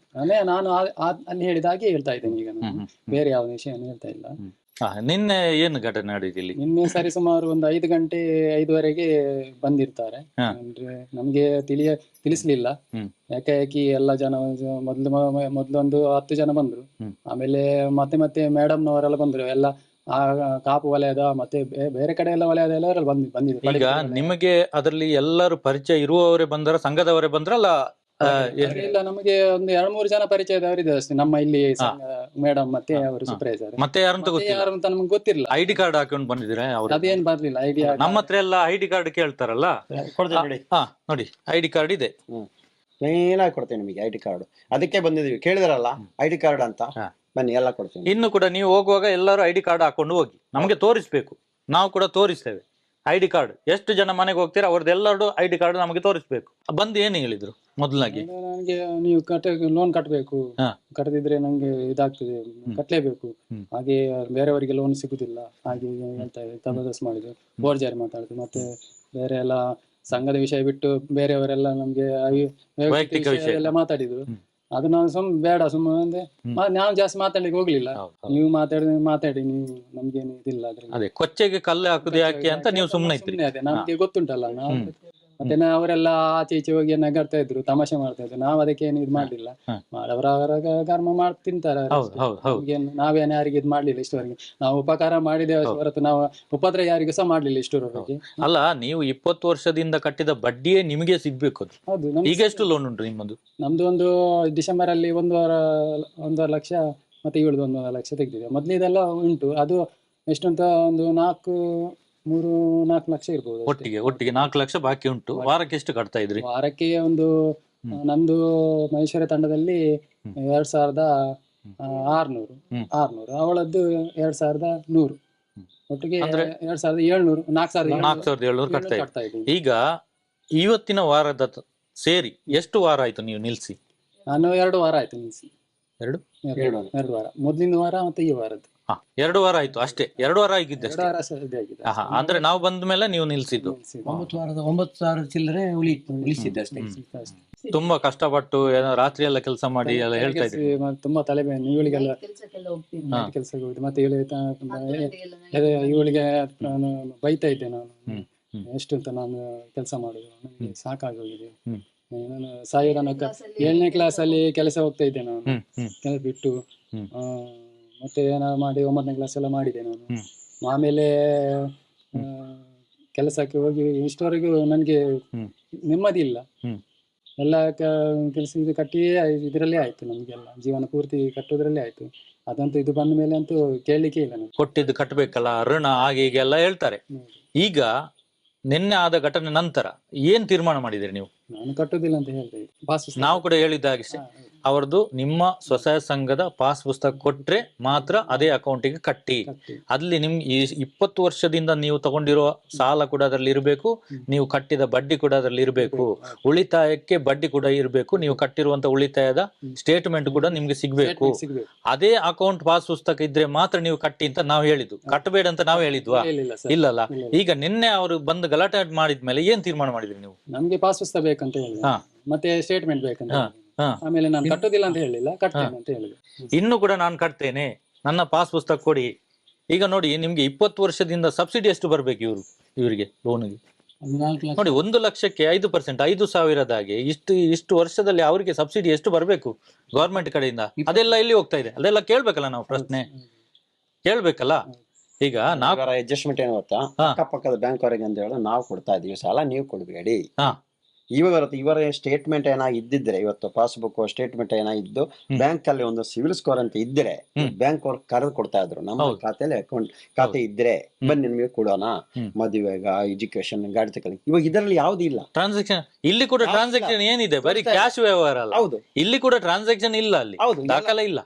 ನಾನು ಅಲ್ಲಿ ಹೇಳಿದ ಹಾಗೆ ಹೇಳ್ತಾ ಇದ್ದೇನೆ ಈಗ, ನಾನು ಬೇರೆ ಯಾವ ವಿಷಯ ಹೇಳ್ತಾ ಇಲ್ಲ. ನಿನ್ನೆ ಏನು ಘಟನೆ ನಡೆದಿಲ್ಲ? ನಿನ್ನೆ ಸರಿ ಸುಮಾರು ಒಂದು 5 ಗಂಟೆ 5:30ಗೆ ಬಂದಿರ್ತಾರೆ. ಅಂದ್ರೆ ನಮ್ಗೆ ತಿಳಿಸ್ಲಿಲ್ಲ, ಯಾಕಾಕಿ ಎಲ್ಲ ಜನ ಮೊದ್ಲು ಒಂದು 10 ಜನ ಬಂದ್ರು. ಆಮೇಲೆ ಮತ್ತೆ ಮೇಡಮ್ನವರೆಲ್ಲ ಬಂದ್ರು, ಎಲ್ಲ ಆ ಕಾಪು ವಲಯದ ಮತ್ತೆ ಬೇರೆ ಕಡೆ ಎಲ್ಲ ವಲಯದ ಎಲ್ಲರೂ ಬಂದಿದ್ರು. ಈಗ ನಿಮಗೆ ಅದರಲ್ಲಿ ಎಲ್ಲರೂ ಪರಿಚಯ ಇರುವವರೇ ಬಂದ್ರ, ಸಂಘದವರೇ ಬಂದ್ರಲ್ಲ? ಇಲ್ಲ, ನಮಗೆ ಒಂದು 2-3 ಜನ ಪರಿಚಯದವರಿದೆ ಅಷ್ಟೇ. ನಮ್ಮ ಇಲ್ಲಿ ಮೇಡಮ್ ಮತ್ತೆ ಅವರು ಸೂಪರ್ವೈಸರ್. ಮತ್ತೆ ಯಾರು ಅಂತ ನಮ್ಗೆ ಗೊತ್ತಿಲ್ಲ. ID ಕಾರ್ಡ್ ಹಾಕೊಂಡು ಬಂದಿದ್ರೆ? ಅದೇನ್ ಬರ್ಲಿಲ್ಲ ಐಡಿ. ನಮ್ಮ ಹತ್ರ ಎಲ್ಲ ID ಕಾರ್ಡ್ ಕೇಳ್ತಾರಲ್ಲ, ನೋಡಿ ID ಕಾರ್ಡ್ ಇದೆ, ಏನಾಗಿ ಕೊಡ್ತೇನೆ ನಿಮಗೆ ID ಕಾರ್ಡ್. ಅದಕ್ಕೆ ಬಂದಿದೀವಿ, ಕೇಳಿದ್ರಲ್ಲ ID ಕಾರ್ಡ್ ಅಂತ, ಬನ್ನಿ ಎಲ್ಲ ಕೊಡ್ತೀನಿ. ಇನ್ನು ಕೂಡ ನೀವು ಹೋಗುವಾಗ ಎಲ್ಲರೂ ID ಕಾರ್ಡ್ ಹಾಕೊಂಡು ಹೋಗಿ, ನಮಗೆ ತೋರಿಸ್ಬೇಕು, ನಾವು ಕೂಡ ತೋರಿಸ್ತೇವೆ. ID ಕಾರ್ಡ್ ಎಷ್ಟು ಜನ ಮನೆಗೆ ಹೋಗ್ತೀರಾ ಅವ್ರದ್ದೆಲ್ಲರೂ ID ಕಾರ್ಡ್ ನಮಗೆ ತೋರಿಸ್ಬೇಕು. ಬಂದು ಏನು ಹೇಳಿದ್ರು ಮೊದಲಾಗಿ? ನನಗೆ ನೀವು ಲೋನ್ ಕಟ್ಟಬೇಕು, ಕಟ್ಟದಿದ್ರೆ ನಂಗೆ ಇದಾಗ್ತದೆ, ಕಟ್ಟಲೇಬೇಕು, ಹಾಗೆ ಬೇರೆಯವರಿಗೆ ಲೋನ್ ಸಿಗುದಿಲ್ಲ, ಹಾಗೆ ಹೇಳ್ತಾ ಜಬರ್ದಸ್ತ್ ಮಾಡಿದ್ರು, ಬೋರ್ಜಾರಿ ಮಾತಾಡಿದ್ರು. ಮತ್ತೆ ಬೇರೆ ಎಲ್ಲ ಸಂಘದ ವಿಷಯ ಬಿಟ್ಟು ಬೇರೆಯವರೆಲ್ಲ ನಮ್ಗೆ ವೈಯಕ್ತಿಕ ವಿಷಯ ಎಲ್ಲ ಮಾತಾಡಿದ್ರು. ಅದು ನಾನು ಬೇಡ ಸುಮ್ಮನೆ ಅಂದ್ರೆ ನಾವು ಜಾಸ್ತಿ ಮಾತಾಡ್ಲಿಕ್ಕೆ ಹೋಗ್ಲಿಲ್ಲ. ನೀವು ಮಾತಾಡಿ ನೀವು ನಮ್ಗೇನು ಇದಿಲ್ಲ ಅದೇ ಕೊಚ್ಚೆಗೆ ಕಲ್ಲು ಹಾಕುದು ಯಾಕೆ ಅಂತ ನೀವು ಸುಮ್ಮನೆ ಅದೇ ನಮ್ಗೆ ಗೊತ್ತುಂಟಲ್ಲ. ನಾವು ಮತ್ತೆ ಅವರೆಲ್ಲ ಆಚೆ ಈಚೆ ಹೋಗಿ ನಗಾಡ್ತಾ ಇದ್ರು, ತಮಾಷೆ ಮಾಡ್ತಾ ಇದ್ರು. ನಾವ್ ಅದಕ್ಕೆ ಏನು ಇದು ಮಾಡ್ಲಿಲ್ಲ, ಅವರ ಕರ್ಮ ಮಾಡಿ ತಿಂತಾರೆ. ನಾವೇನು ಯಾರಿಗೆ ಇದು ಮಾಡ್ಲಿಲ್ಲ ಇಷ್ಟವರೆಗೆ. ನಾವು ಉಪಕಾರ ಮಾಡಿದ್ದೇವೆ ಹೊರತು ನಾವು ಉಪದ್ರ ಯಾರಿಗೂ ಸಹ ಮಾಡ್ಲಿಲ್ಲ ಇಷ್ಟರವರೆಗೆ. ಅಲ್ಲ, ನೀವು 20 ವರ್ಷದಿಂದ ಕಟ್ಟಿದ ಬಡ್ಡಿಯೇ ನಿಮಗೆ ಸಿಗ್ಬೇಕು. ಹೌದು. ಈಗ ಎಷ್ಟು ಲೋನ್ ಉಂಟು ನಿಮ್ಮದು? ನಮ್ದು ಒಂದು ಡಿಸೆಂಬರ್ ಅಲ್ಲಿ 1.5 ಲಕ್ಷ ಮತ್ತೆ ಇವಳದು 1.5 ಲಕ್ಷ ತೆಗೆದಿದೆ. ಮೊದ್ಲಿದೆಲ್ಲ ಉಂಟು, ಅದು ಎಷ್ಟಂತ ಒಂದು 3-4 ಲಕ್ಷ ಇರ್ಬೋದು. ಒಟ್ಟಿಗೆ 4 ಲಕ್ಷ ಬಾಕಿ ಉಂಟು. ವಾರಕ್ಕೆ ಎಷ್ಟು ಕಟ್ತಾ ಇದ್ರಿ? ವಾರಕ್ಕೆ ಒಂದು ನಮ್ದು ಮಹೇಶ್ವರ ತಂಡದಲ್ಲಿ 2,600 ಅವಳದ್ದು 2,100, ಒಟ್ಟಿಗೆ 2,700 4,700 ಕಟ್ತಾ ಇದ್ರಿ. ಈಗ ಇವತ್ತಿನ ವಾರದ ಸೇರಿ ಎಷ್ಟು ವಾರ ಆಯ್ತು ನೀವು ನಿಲ್ಸಿ? ನಾನು 2 ವಾರ ಆಯ್ತು ನಿಲ್ಸಿ. 2 ವಾರ, ಮೊದಲಿನ ವಾರ ಮತ್ತೆ ಈ ವಾರದ್ದು. 2 ವಾರ ಆಯ್ತು ಅಷ್ಟೇ, 2 ವಾರ ಆಗಿದ್ದಷ್ಟೇ. ಅಂದ್ರೆ ನಾವು ಬಂದ ಮೇಲೆ ನೀವು ನಿಲ್ಸಿದ್ದು. 9,000 ಚಿಲ್ಲರೆ ಉಳಿಸಿದ್ದಷ್ಟೇ. ತುಂಬಾ ಕಷ್ಟಪಟ್ಟು ರಾತ್ರಿ ಎಲ್ಲ ಕೆಲಸ ಮಾಡಿ ಎಲ್ಲ ಹೇಳ್ತಾ ಇದ್ರಿ. ತುಂಬಾ ತಲೆಬೇನೆ ಇವಳಿಗೆಲ್ಲ ಕೆಲಸಕ್ಕೆ ಹೋಗುದು. ಮತ್ತೆ ಇವಳಿಗೆ ನಾನು ಬೈತಾ ಇದ್ದೆ, ನಾನು ಎಷ್ಟು ಅಂತ ನಾನು ಕೆಲಸ ಮಾಡುದು, ನನಗೆ ಸಾಕಾಗಿ ಹೋಗಿದೆ. ನಾನು 7ನೇ ಕ್ಲಾಸ್ ಅಲ್ಲಿ ಕೆಲಸ ಹೋಗ್ತಾ ಇದ್ದೆ ನಾನು, ಕೆಲಸ ಬಿಟ್ಟು ಮತ್ತೆ ಏನಾದ್ರು ಮಾಡಿ 9ನೇ ಕ್ಲಾಸ್ ಎಲ್ಲ ಮಾಡಿದೆ ನಾನು. ಆಮೇಲೆ ಕೆಲಸಕ್ಕೆ ಹೋಗಿ ಇಷ್ಟವರೆಗೂ ನನಗೆ ನೆಮ್ಮದಿ ಇಲ್ಲ. ಎಲ್ಲ ಕೆಲಸ ಇದು ಕಟ್ಟಿ ಇದರಲ್ಲೇ ಆಯ್ತು, ನಮ್ಗೆಲ್ಲ ಜೀವನ ಪೂರ್ತಿ ಕಟ್ಟೋದ್ರಲ್ಲೇ ಆಯ್ತು. ಅದಂತೂ ಇದು ಬಂದ ಮೇಲೆ ಅಂತೂ ಕೇಳಲಿಕ್ಕೆ ಇಲ್ಲ. ನನಗೆ ಕೊಟ್ಟಿದ್ದು ಕಟ್ಟಬೇಕಲ್ಲ, ಋಣ ಹಾಗೆ ಹೀಗೆ ಎಲ್ಲ ಹೇಳ್ತಾರೆ. ಈಗ ನಿನ್ನೆ ಆದ ಘಟನೆ ನಂತರ ಏನ್ ತೀರ್ಮಾನ ಮಾಡಿದಿರಿ ನೀವು? ನಾನು ಕಟ್ಟೋದಿಲ್ಲ ಅಂತ ಹೇಳ್ತಾ ಇದ್ದೆ. ನಾವು ಕೂಡ ಹೇಳಿದ್ದಾಗೆ ಅವರದ್ದು ನಿಮ್ಮ ಸ್ವಸಹಾಯ ಸಂಘದ ಪಾಸ್ ಪುಸ್ತಕ ಕೊಟ್ರೆ ಮಾತ್ರ ಅದೇ ಅಕೌಂಟಿಗೆ ಕಟ್ಟಿ. ಅಲ್ಲಿ ನಿಮ್ಗೆ ಈ 20 ವರ್ಷದಿಂದ ನೀವು ತಗೊಂಡಿರೋ ಸಾಲ ಕೂಡ ಅದರಲ್ಲಿ ಇರಬೇಕು, ನೀವು ಕಟ್ಟಿದ ಬಡ್ಡಿ ಕೂಡ ಅದರಲ್ಲಿ ಇರಬೇಕು, ಉಳಿತಾಯಕ್ಕೆ ಬಡ್ಡಿ ಕೂಡ ಇರಬೇಕು, ನೀವು ಕಟ್ಟಿರುವಂತ ಉಳಿತಾಯದ ಸ್ಟೇಟ್ಮೆಂಟ್ ಕೂಡ ನಿಮ್ಗೆ ಸಿಗ್ಬೇಕು. ಅದೇ ಅಕೌಂಟ್ ಪಾಸ್ ಪುಸ್ತಕ ಇದ್ರೆ ಮಾತ್ರ ನೀವು ಕಟ್ಟಿ ಅಂತ ನಾವು ಹೇಳಿದ್ದು, ಕಟ್ಟಬೇಡ ಅಂತ ನಾವು ಹೇಳಿದ್ವಾ? ಇಲ್ಲಲ್ಲ. ಈಗ ನಿನ್ನೆ ಅವರು ಬಂದು ಗಲಾಟೆ ಮಾಡಿದ್ಮೇಲೆ ಏನ್ ತೀರ್ಮಾನ ಮಾಡಿದ್ರಿ ನೀವು? ನಮ್ಗೆ ಪಾಸ್ ಪುಸ್ತಕ ಬೇಕಂತ ಹೇಳಿ, ಮತ್ತೆ ಸ್ಟೇಟ್ಮೆಂಟ್ ಬೇಕಂತ. ಆಮೇಲೆ ನಾನು ಕಟ್ಟೋದಿಲ್ಲ ಅಂತ ಹೇಳಿಲ್ಲ, ಕಟ್ತೇನೆ ಅಂತ ಹೇಳಿದೆ. ಇನ್ನು ಕೂಡ ನಾನು ಕಟ್ತೇನೆ, ನನ್ನ ಪಾಸ್ ಪುಸ್ತಕ ಕೊಡಿ. ಈಗ ನೋಡಿ, ನಿಮ್ಗೆ 20 ವರ್ಷದಿಂದ ಸಬ್ಸಿಡಿ ಎಷ್ಟು ಬರ್ಬೇಕು ಇವರಿಗೆ ಲೋನ್ಗೆ? ನೋಡಿ, 1 ಲಕ್ಷಕ್ಕೆ 5%, 5,000 ಇಷ್ಟು ವರ್ಷದಲ್ಲಿ ಅವರಿಗೆ ಸಬ್ಸಿಡಿ ಎಷ್ಟು ಬರ್ಬೇಕು ಗವರ್ಮೆಂಟ್ ಕಡೆಯಿಂದ? ಅದೆಲ್ಲ ಎಲ್ಲಿ ಹೋಗ್ತಾ ಇದೆ? ಅದೆಲ್ಲ ಕೇಳ್ಬೇಕಲ್ಲ, ನಾವು ಪ್ರಶ್ನೆ ಕೇಳ್ಬೇಕಲ್ಲ. ಈಗ ನಾವು ಅಡ್ಜಸ್ಟ್ಮೆಂಟ್ ಏನು ಗೊತ್ತಾ, ಅಕ್ಕಪಕ್ಕದ ಬ್ಯಾಂಕ್ ಅವರಿಗೆ ಅಂತ ಹೇಳಿ ನಾವು ಕೊಡ್ತಾ ಇದೀವಿ ಸಾಲ, ನೀವು ಕೊಡ್ಬೇಡಿ. ಇವರ ಸ್ಟೇಟ್ಮೆಂಟ್ ಏನಾಗಿ ಇದ್ದಿದ್ರೆ, ಇವತ್ತು ಪಾಸ್ಬುಕ್ ಸ್ಟೇಟ್ಮೆಂಟ್ ಏನಾಗಿದ್ದು ಬ್ಯಾಂಕ್ ಅಲ್ಲಿ ಒಂದು ಸಿವಿಲ್ ಸ್ಕೋರ್ ಅಂತ ಇದ್ರೆ ಬ್ಯಾಂಕ್ ಅವ್ರು ಕರೆದು ಕೊಡ್ತಾ ಇದ್ರು, ನಮ್ಮ ಖಾತೆಯಲ್ಲಿ ಅಕೌಂಟ್ ಖಾತೆ ಇದ್ರೆ ಬನ್ನಿ ನಿಮಗೆ ಕೊಡೋಣ, ಮದುವೆಗ, ಎಜುಕೇಶನ್, ಗಾಡಿ ತಗೊಳ್ಳಿ. ಇವಾಗ ಇದರಲ್ಲಿ ಯಾವ್ದು ಇಲ್ಲ ಟ್ರಾನ್ಸಾಕ್ಷನ್. ಇಲ್ಲಿ ಕೂಡ ಟ್ರಾನ್ಸಾಕ್ಷನ್ ಏನಿದೆ? ಬರೀ ಕ್ಯಾಶ್ ವ್ಯವಹಾರ ಅಲ್ಲ. ಹೌದು, ಇಲ್ಲಿ ಕೂಡ ಟ್ರಾನ್ಸಾಕ್ಷನ್ ಇಲ್ಲ, ಅಲ್ಲಿ ದಾಖಲೆ ಇಲ್ಲ,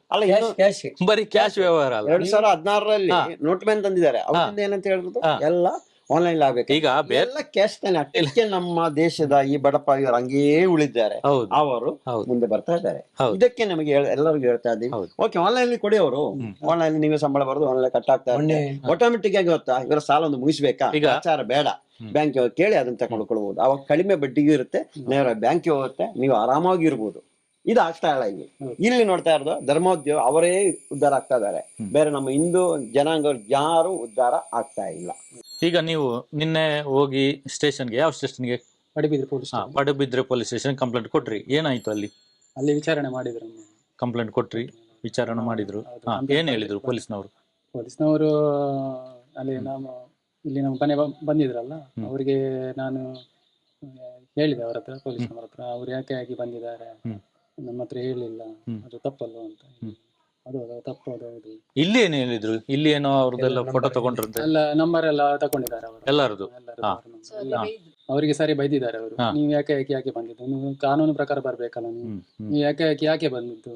ಬರೀ ಕ್ಯಾಶ್ ವ್ಯವಹಾರ ಅಲ್ಲ. 2016ರಲ್ಲಿ ನೋಟ್ ಬ್ಯಾನ್ ತಂದಿದ್ದಾರೆ, ಅವರಿಂದ ಏನಂತ ಹೇಳಿದ್ರು ಎಲ್ಲ ಆನ್ಲೈನ್ ಆಗ್ಬೇಕು. ಈಗ ಎಲ್ಲ ಕ್ಯಾಶ್ ತಾನೆ. ಅಷ್ಟೇ ನಮ್ಮ ದೇಶದ ಈ ಬಡಪ ಇವರು ಹಂಗೇ ಉಳಿದ್ದಾರೆ, ಅವರು ಮುಂದೆ ಬರ್ತಾ ಇದ್ದಾರೆ. ಇದಕ್ಕೆ ನಮಗೆ ಎಲ್ಲರಿಗೂ ಹೇಳ್ತಾ ಇದ್ದೀವಿ, ಓಕೆ ಆನ್ಲೈನ್ ಕೊಡಿ, ಅವರು ಆನ್ಲೈನ್ ನೀವೇ ಸಂಬಳ ಬರೋದು ಆನ್ಲೈನ್ ಕಟ್ ಆಗ್ತಾ ಇದೆ. ಆಟೋಮೆಟಿಕ್ ಆಗಿ ಗೊತ್ತಾ, ಇವರ ಸಾಲ ಒಂದು ಮುಗಿಸ್ಬೇಕಾ, ಆಚಾರ ಬೇಡ, ಬ್ಯಾಂಕ್ ಕೇಳಿ ಅದನ್ನ ತಗೊಂಡ್ಕೊಳ್ಬಹುದು. ಅವಾಗ ಕಡಿಮೆ ಬಡ್ಡಿಗೂ ಇರುತ್ತೆ, ನೇರ ಬ್ಯಾಂಕ್ ಹೋಗುತ್ತೆ, ನೀವು ಆರಾಮಾಗಿ ಇರ್ಬೋದು. ಇದು ಆಗ್ತಾ ಇಲ್ಲ. ಇಲ್ಲಿ ನೋಡ್ತಾ ಇರೋದು ಧರ್ಮೋದ್ಯೋಗ ಅವರೇ ಉದ್ಧಾರ ಆಗ್ತಾ ಇದ್ದಾರೆ, ಬೇರೆ ನಮ್ಮ ಹಿಂದೂ ಜನಾಂಗ ಯಾರು ಉದ್ಧಾರ ಆಗ್ತಾ ಇಲ್ಲ. ಈಗ ನೀವು ನಿನ್ನೆ ಹೋಗಿ ಸ್ಟೇಷನ್ಗೆ, ಯಾವ ಸ್ಟೇಷನ್ಗೆ? ಪಡುಬಿದ್ರೆ ಪೊಲೀಸ್ ಸ್ಟೇಷನ್ ಕಂಪ್ಲೇಂಟ್ ಕೊಟ್ರಿ. ಏನಾಯ್ತು ಅಲ್ಲಿ? ಅಲ್ಲಿ ವಿಚಾರಣೆ ಮಾಡಿದ್ರು, ಕಂಪ್ಲೇಂಟ್ ಕೊಟ್ರಿ, ವಿಚಾರಣೆ ಮಾಡಿದ್ರು. ಏನ್ ಹೇಳಿದ್ರು ಪೊಲೀಸ್ನವರು? ಅಲ್ಲಿ ಇಲ್ಲಿ ನಮ್ಮ ಮನೆ ಬಂದಿದ್ರಲ್ಲ, ಅವರಿಗೆ ನಾನು ಹೇಳಿದೆ ಅವರ ಹತ್ರ, ಪೊಲೀಸ್ನವರ ಹತ್ರ, ಅವ್ರು ಯಾಕೆ ಬಂದಿದ್ದಾರೆ ನಮ್ಮ ಹತ್ರ ಹೇಳಿಲ್ಲ, ಅದು ತಪ್ಪಲ್ವ ಅಂತ. ಅದು ತಪ್ಪು, ಅದು ಇಲ್ಲಿ ಏನು ಹೇಳಿದ್ರು? ಇಲ್ಲಿ ಏನೋ ಅವ್ರದ್ದೆಲ್ಲ ಫೋಟೋ ತಗೊಂಡ್ರಂತೆ, ಎಲ್ಲ ನಂಬರ್ ಎಲ್ಲ ತಗೊಂಡಿದ್ದಾರೆ ಅವರು ಎಲ್ಲರದು. ಅವರಿಗೆ ಸರಿ ಬೈದಿದ್ದಾರೆ ಅವರು, ನೀವು ಯಾಕೆ ಬಂದಿದ್ದು, ನೀವು ಕಾನೂನು ಪ್ರಕಾರ ಬರ್ಬೇಕಲ್ಲ, ನೀವು ಯಾಕೆ ಬಂದಿದ್ದು,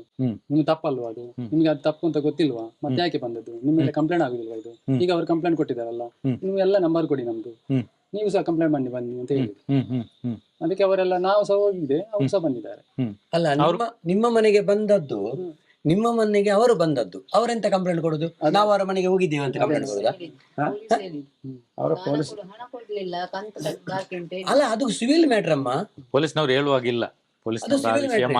ನಿಮ್ಗೆ ತಪ್ಪಲ್ವಾ ಅದು, ನಿಮ್ಗೆ ಅದು ತಪ್ಪು ಅಂತ ಗೊತ್ತಿಲ್ವಾ, ಮತ್ತೆ ಯಾಕೆ ಬಂದದ್ದು, ನಿಮ್ಮ ಕಂಪ್ಲೇಂಟ್ ಆಗುದಿಲ್ವಾ ಇದು? ಈಗ ಅವ್ರು ಕಂಪ್ಲೇಂಟ್ ಕೊಟ್ಟಿದ್ದಾರಲ್ಲ, ನೀವು ಎಲ್ಲ ನಂಬರ್ ಕೊಡಿ ನಮ್ದು, ನೀವು ಸಹ ಕಂಪ್ಲೇಂಟ್ ಮಾಡಿ ಬನ್ನಿ ಅಂತ ಹೇಳಿದ್ರು. ಅದಕ್ಕೆ ಅವರೆಲ್ಲ, ನಾವು ಸಹ ಹೋಗಿದ್ದೆ, ಅವ್ರು ಸಹ ಬಂದಿದ್ದಾರೆ. ಅಲ್ಲ, ನಿಮ್ಮ ಮನೆಗೆ ಬಂದದ್ದು, ನಿಮ್ಮ ಮನೆಗೆ ಅವರು ಬಂದದ್ದು, ಅವರೆಂತ ಕಂಪ್ಲೇಂಟ್ ಕೊಡುದು? ನಾವು ಅವರ ಮನೆಗೆ ಹೋಗಿದ್ದೇವೆ ಅಂತ ಕಂಪ್ಲೇಂಟ್ ಕೊಡುದಾ? ಅಲ್ಲ, ಅದು ಸಿವಿಲ್ ಮ್ಯಾಟರ್ ಅಮ್ಮ, ಪೊಲೀಸ್ನವ್ರು ಹೇಳುವಾಗಿಲ್ಲ,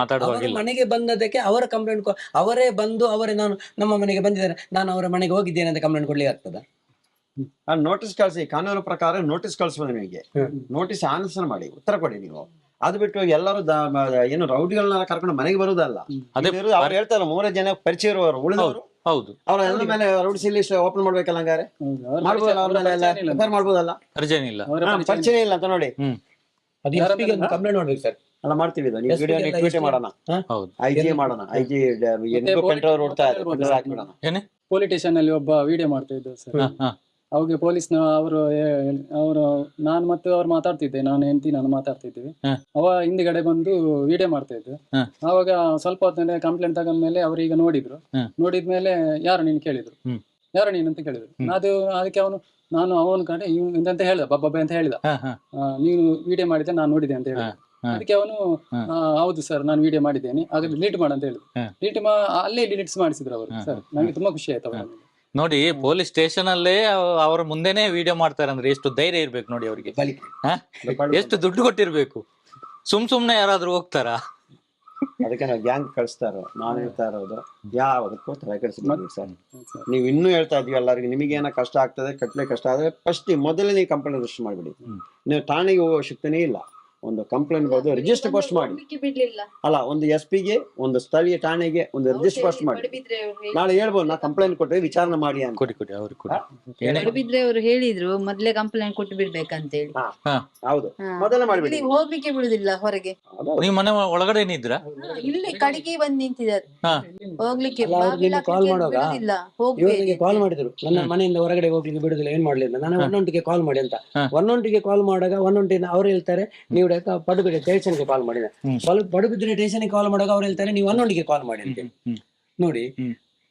ಮಾತಾಡುವಾಗಿಲ್ಲ. ಮನೆಗೆ ಬಂದದಕ್ಕೆ ಅವರ ಕಂಪ್ಲೇಂಟ್, ಅವರೇ ಬಂದು ನಾನು ನಮ್ಮ ಮನೆಗೆ ಬಂದಿದ್ದಾರೆ, ನಾನು ಅವರ ಮನೆಗೆ ಹೋಗಿದ್ದೇನೆ ಅಂತ ಕಂಪ್ಲೇಂಟ್ ಕೊಡ್ಲಿಕ್ಕೆ ಆಗ್ತದ? ನೋಟಿಸ್ ಕಳಿಸಿ, ಕಾನೂನು ಪ್ರಕಾರ ನೋಟಿಸ್ ಕಳಿಸ್ಬೋದು ನಿಮಗೆ, ನೋಟಿಸ್ ಆನ್ಸರ್ ಮಾಡಿ ಉತ್ತರ ಕೊಡಿ ನೀವು. ಅದು ಬಿಟ್ಟು ಎಲ್ಲರೂ ಏನು ರೌಡಿಗಳನ್ನ ಕರ್ಕೊಂಡು ಮನೆಗೆ ಬರುದಲ್ಲ. ಅವ್ರು ಹೇಳ್ತಾರ 3 ಜನ ಪರಿಚಯ ಇರುವವರು, ಉಳಿದವರು ಹೌದು, ಅವ್ರ ಎಲ್ಲ ಮೇಲೆ ರೌಡಿ ಲಿಸ್ಟ್ ಓಪನ್ ಮಾಡ್ಬೇಕಲ್ಲ, ಹಂಗಾರೆ ಮಾಡ್ಬೋದಲ್ಲ, ಪರಿಚಯ ಇಲ್ಲ ಅಂತ ನೋಡಿ. ಕಂಪ್ಲೇಂಟ್ ಮಾಡ್ಬೇಕು ಸರ್. ಅಲ್ಲ, ಮಾಡ್ತೀವಿ, ವಿಡಿಯೋ ಮಾಡೋಣ, ಐಜಿ ಮಾಡೋಣ, ಐಜಿ ಪೊಲೀಸ್ ಸ್ಟೇಷನ್ ಅಲ್ಲಿ ಒಬ್ಬ ವಿಡಿಯೋ ಮಾಡ್ತಾ ಇದ್ದ ಸರ್. ಅವಾಗ ಪೊಲೀಸ್ನ ಅವರು ನಾನು ಮತ್ತೆ ಅವ್ರು ಮಾತಾಡ್ತಿದ್ದೆ, ನಾನು ಹೆಂಡತಿ ನಾನು ಮಾತಾಡ್ತಿದ್ವಿ. ಅವ ಹಿಂದ್ಗಡೆ ಬಂದು ವಿಡಿಯೋ ಮಾಡ್ತಾ ಇದ್ದೆ. ಅವಾಗ ಸ್ವಲ್ಪ ಹೊತ್ತಿನ ಕಂಪ್ಲೇಂಟ್ ತಗೊಂಡ್ಮೇಲೆ ಅವ್ರು ಈಗ ನೋಡಿದ್ಮೇಲೆ ಯಾರು ನೀನು ಕೇಳಿದ್ರು, ಯಾರು ನೀನು ಅಂತ ಕೇಳಿದ್ರು. ಅದಕ್ಕೆ ಅವನ ಕಡೆ ಅಂತ ಹೇಳ್ದ, ಬಬ್ಬಬ್ಬೆ ಅಂತ ಹೇಳಿದ, ನೀನು ವಿಡಿಯೋ ಮಾಡಿದ್ದೆ ನಾನು ನೋಡಿದೆ ಅಂತ ಹೇಳಿದ. ಅದಕ್ಕೆ ಅವನು ಹೌದು ಸರ್ ನಾನು ವಿಡಿಯೋ ಮಾಡಿದ್ದೇನೆ, ಆಗ ಡಿಲೀಟ್ ಮಾಡ ಅಂತ ಹೇಳಿದ್ರು. ಅಲ್ಲೇ ಡಿಲೀಟ್ಸ್ ಮಾಡಿಸಿದ್ರು ಅವರು. ಸರ್ ನಂಗೆ ತುಂಬಾ ಖುಷಿ ಆಯ್ತು. ನೋಡಿ ಪೊಲೀಸ್ ಸ್ಟೇಷನ್ ಅಲ್ಲೇ ಅವರ ಮುಂದೆನೆ ವಿಡಿಯೋ ಮಾಡ್ತಾರೆ ಅಂದ್ರೆ ಎಷ್ಟು ಧೈರ್ಯ ಇರ್ಬೇಕು ನೋಡಿ ಅವ್ರಿಗೆ. ಎಷ್ಟು ದುಡ್ಡು ಕೊಟ್ಟಿರ್ಬೇಕು. ಸುಮ್ನೆ ಯಾರಾದ್ರೂ ಹೋಗ್ತಾರಾ? ಅದಕ್ಕೆ ನಾವು ಗ್ಯಾಂಗ್ ಕಳಿಸ್ತಾರೋ ನಾವು ಹೇಳ್ತಾ ಇರೋದು ಯಾವದಕ್ಕೂ ತಲೆ ಕೆಡಿಸ್ಬೇಕು ಸರ್. ನೀವು ಇನ್ನೂ ಹೇಳ್ತಾ ಇದೀವಿ ಎಲ್ಲರಿಗೂ, ನಿಮಗೆ ಏನೋ ಕಷ್ಟ ಆಗ್ತದೆ, ಕಟ್ಟಲೆ ಕಷ್ಟ ಆದ್ರೆ ಫಸ್ಟ್ ಮೊದಲೇ ನೀವು ಕಂಪ್ಲೇಂಟ್ ರಿಜಿಸ್ಟರ್ ಮಾಡಿಬಿಡಿ. ನೀವು ಠಾಣೆಗೆ ಹೋಗೋ ಶಕ್ತಿನೇ ಇಲ್ಲ. ಒಂದು ಕಂಪ್ಲೇಂಟ್ ಬರೆದು ರಿಜಿಸ್ಟರ್ ಪೋಸ್ಟ್ ಮಾಡಿ, ಅಲ್ಲ ಒಂದು SP ಗೆ, ಒಂದು ಸ್ಥಳೀಯ ಠಾಣೆಗೆ ಒಂದು ರಿಜಿಸ್ಟರ್ ಪೋಸ್ಟ್ ಮಾಡಿ. ನಾಳೆ ಹೇಳ್ಬೋದು ನಾ ಕಂಪ್ಲೇಂಟ್ ಕೊಟ್ಟರೆ ವಿಚಾರಣೆ ಮಾಡಿ ಅಂತ. ಕೊಡಿ ಅವ್ರು ಕೊಡಿ. ಪಡುಬಿದ್ರೆ ಅವರು ಹೇಳಿದ್ರು ಮೊದ್ಲೇ ಕಂಪ್ಲೇಂಟ್ ಕೊಟ್ಟು ಬಿಡ್ಬೇಕಂತ ಹೇಳಿ. ಹೌದು, ಮೊದಲೇ ಮಾಡಿಬಿಡಿ. ಹೋಗ್ಲಿಕ್ಕೆ ಬಿಡುದಿಲ್ಲ ಹೊರಗೆ. ನೀವು ಮನೆ ಒಳಗಡೆ ಇದ್ರ? ಇಲ್ಲಿ ಕಡೆಗೆ ಬಂದು ನಿಂತಿದ್ದಾರೆ, ಹೋಗ್ಲಿಕ್ಕೆ ಕಾಲ್ ಮಾಡುವಾಗ ಬಿಡುದಿಲ್ಲ. ಇವರಿಗೆ ಕಾಲ್ ಮಾಡಿದ್ರು, ನನ್ನ ಮನೆಯಿಂದ ಹೊರಗಡೆ ಹೋಗ್ಲಿಕ್ಕೆ ಬಿಡುದಿಲ್ಲ, ಏನ್ ಮಾಡ್ಲಿಲ್ಲ. ನಾನು 112ಗೆ ಕಾಲ್ ಮಾಡಿ ಅಂತ 112ಗೆ ಕಾಲ್ ಮಾಡುವಾಗ 112 ಅವ್ರು ಹೇಳ್ತಾರೆ ನೀವು ಪಡುಬಿದ್ರೆ ಸ್ಟೇಷನ್ಗೆ ಕಾಲ್ ಮಾಡಿದ. ಪಡುಬಿದ್ರೆ ಸ್ಟೇಷನ್ಗೆ ಕಾಲ್ ಮಾಡುವಾಗ ಅವ್ರು ಹೇಳ್ತಾರೆ ನೀವು 112ಗೆ ಕಾಲ್ ಮಾಡಿ ಅಂತ. ನೋಡಿ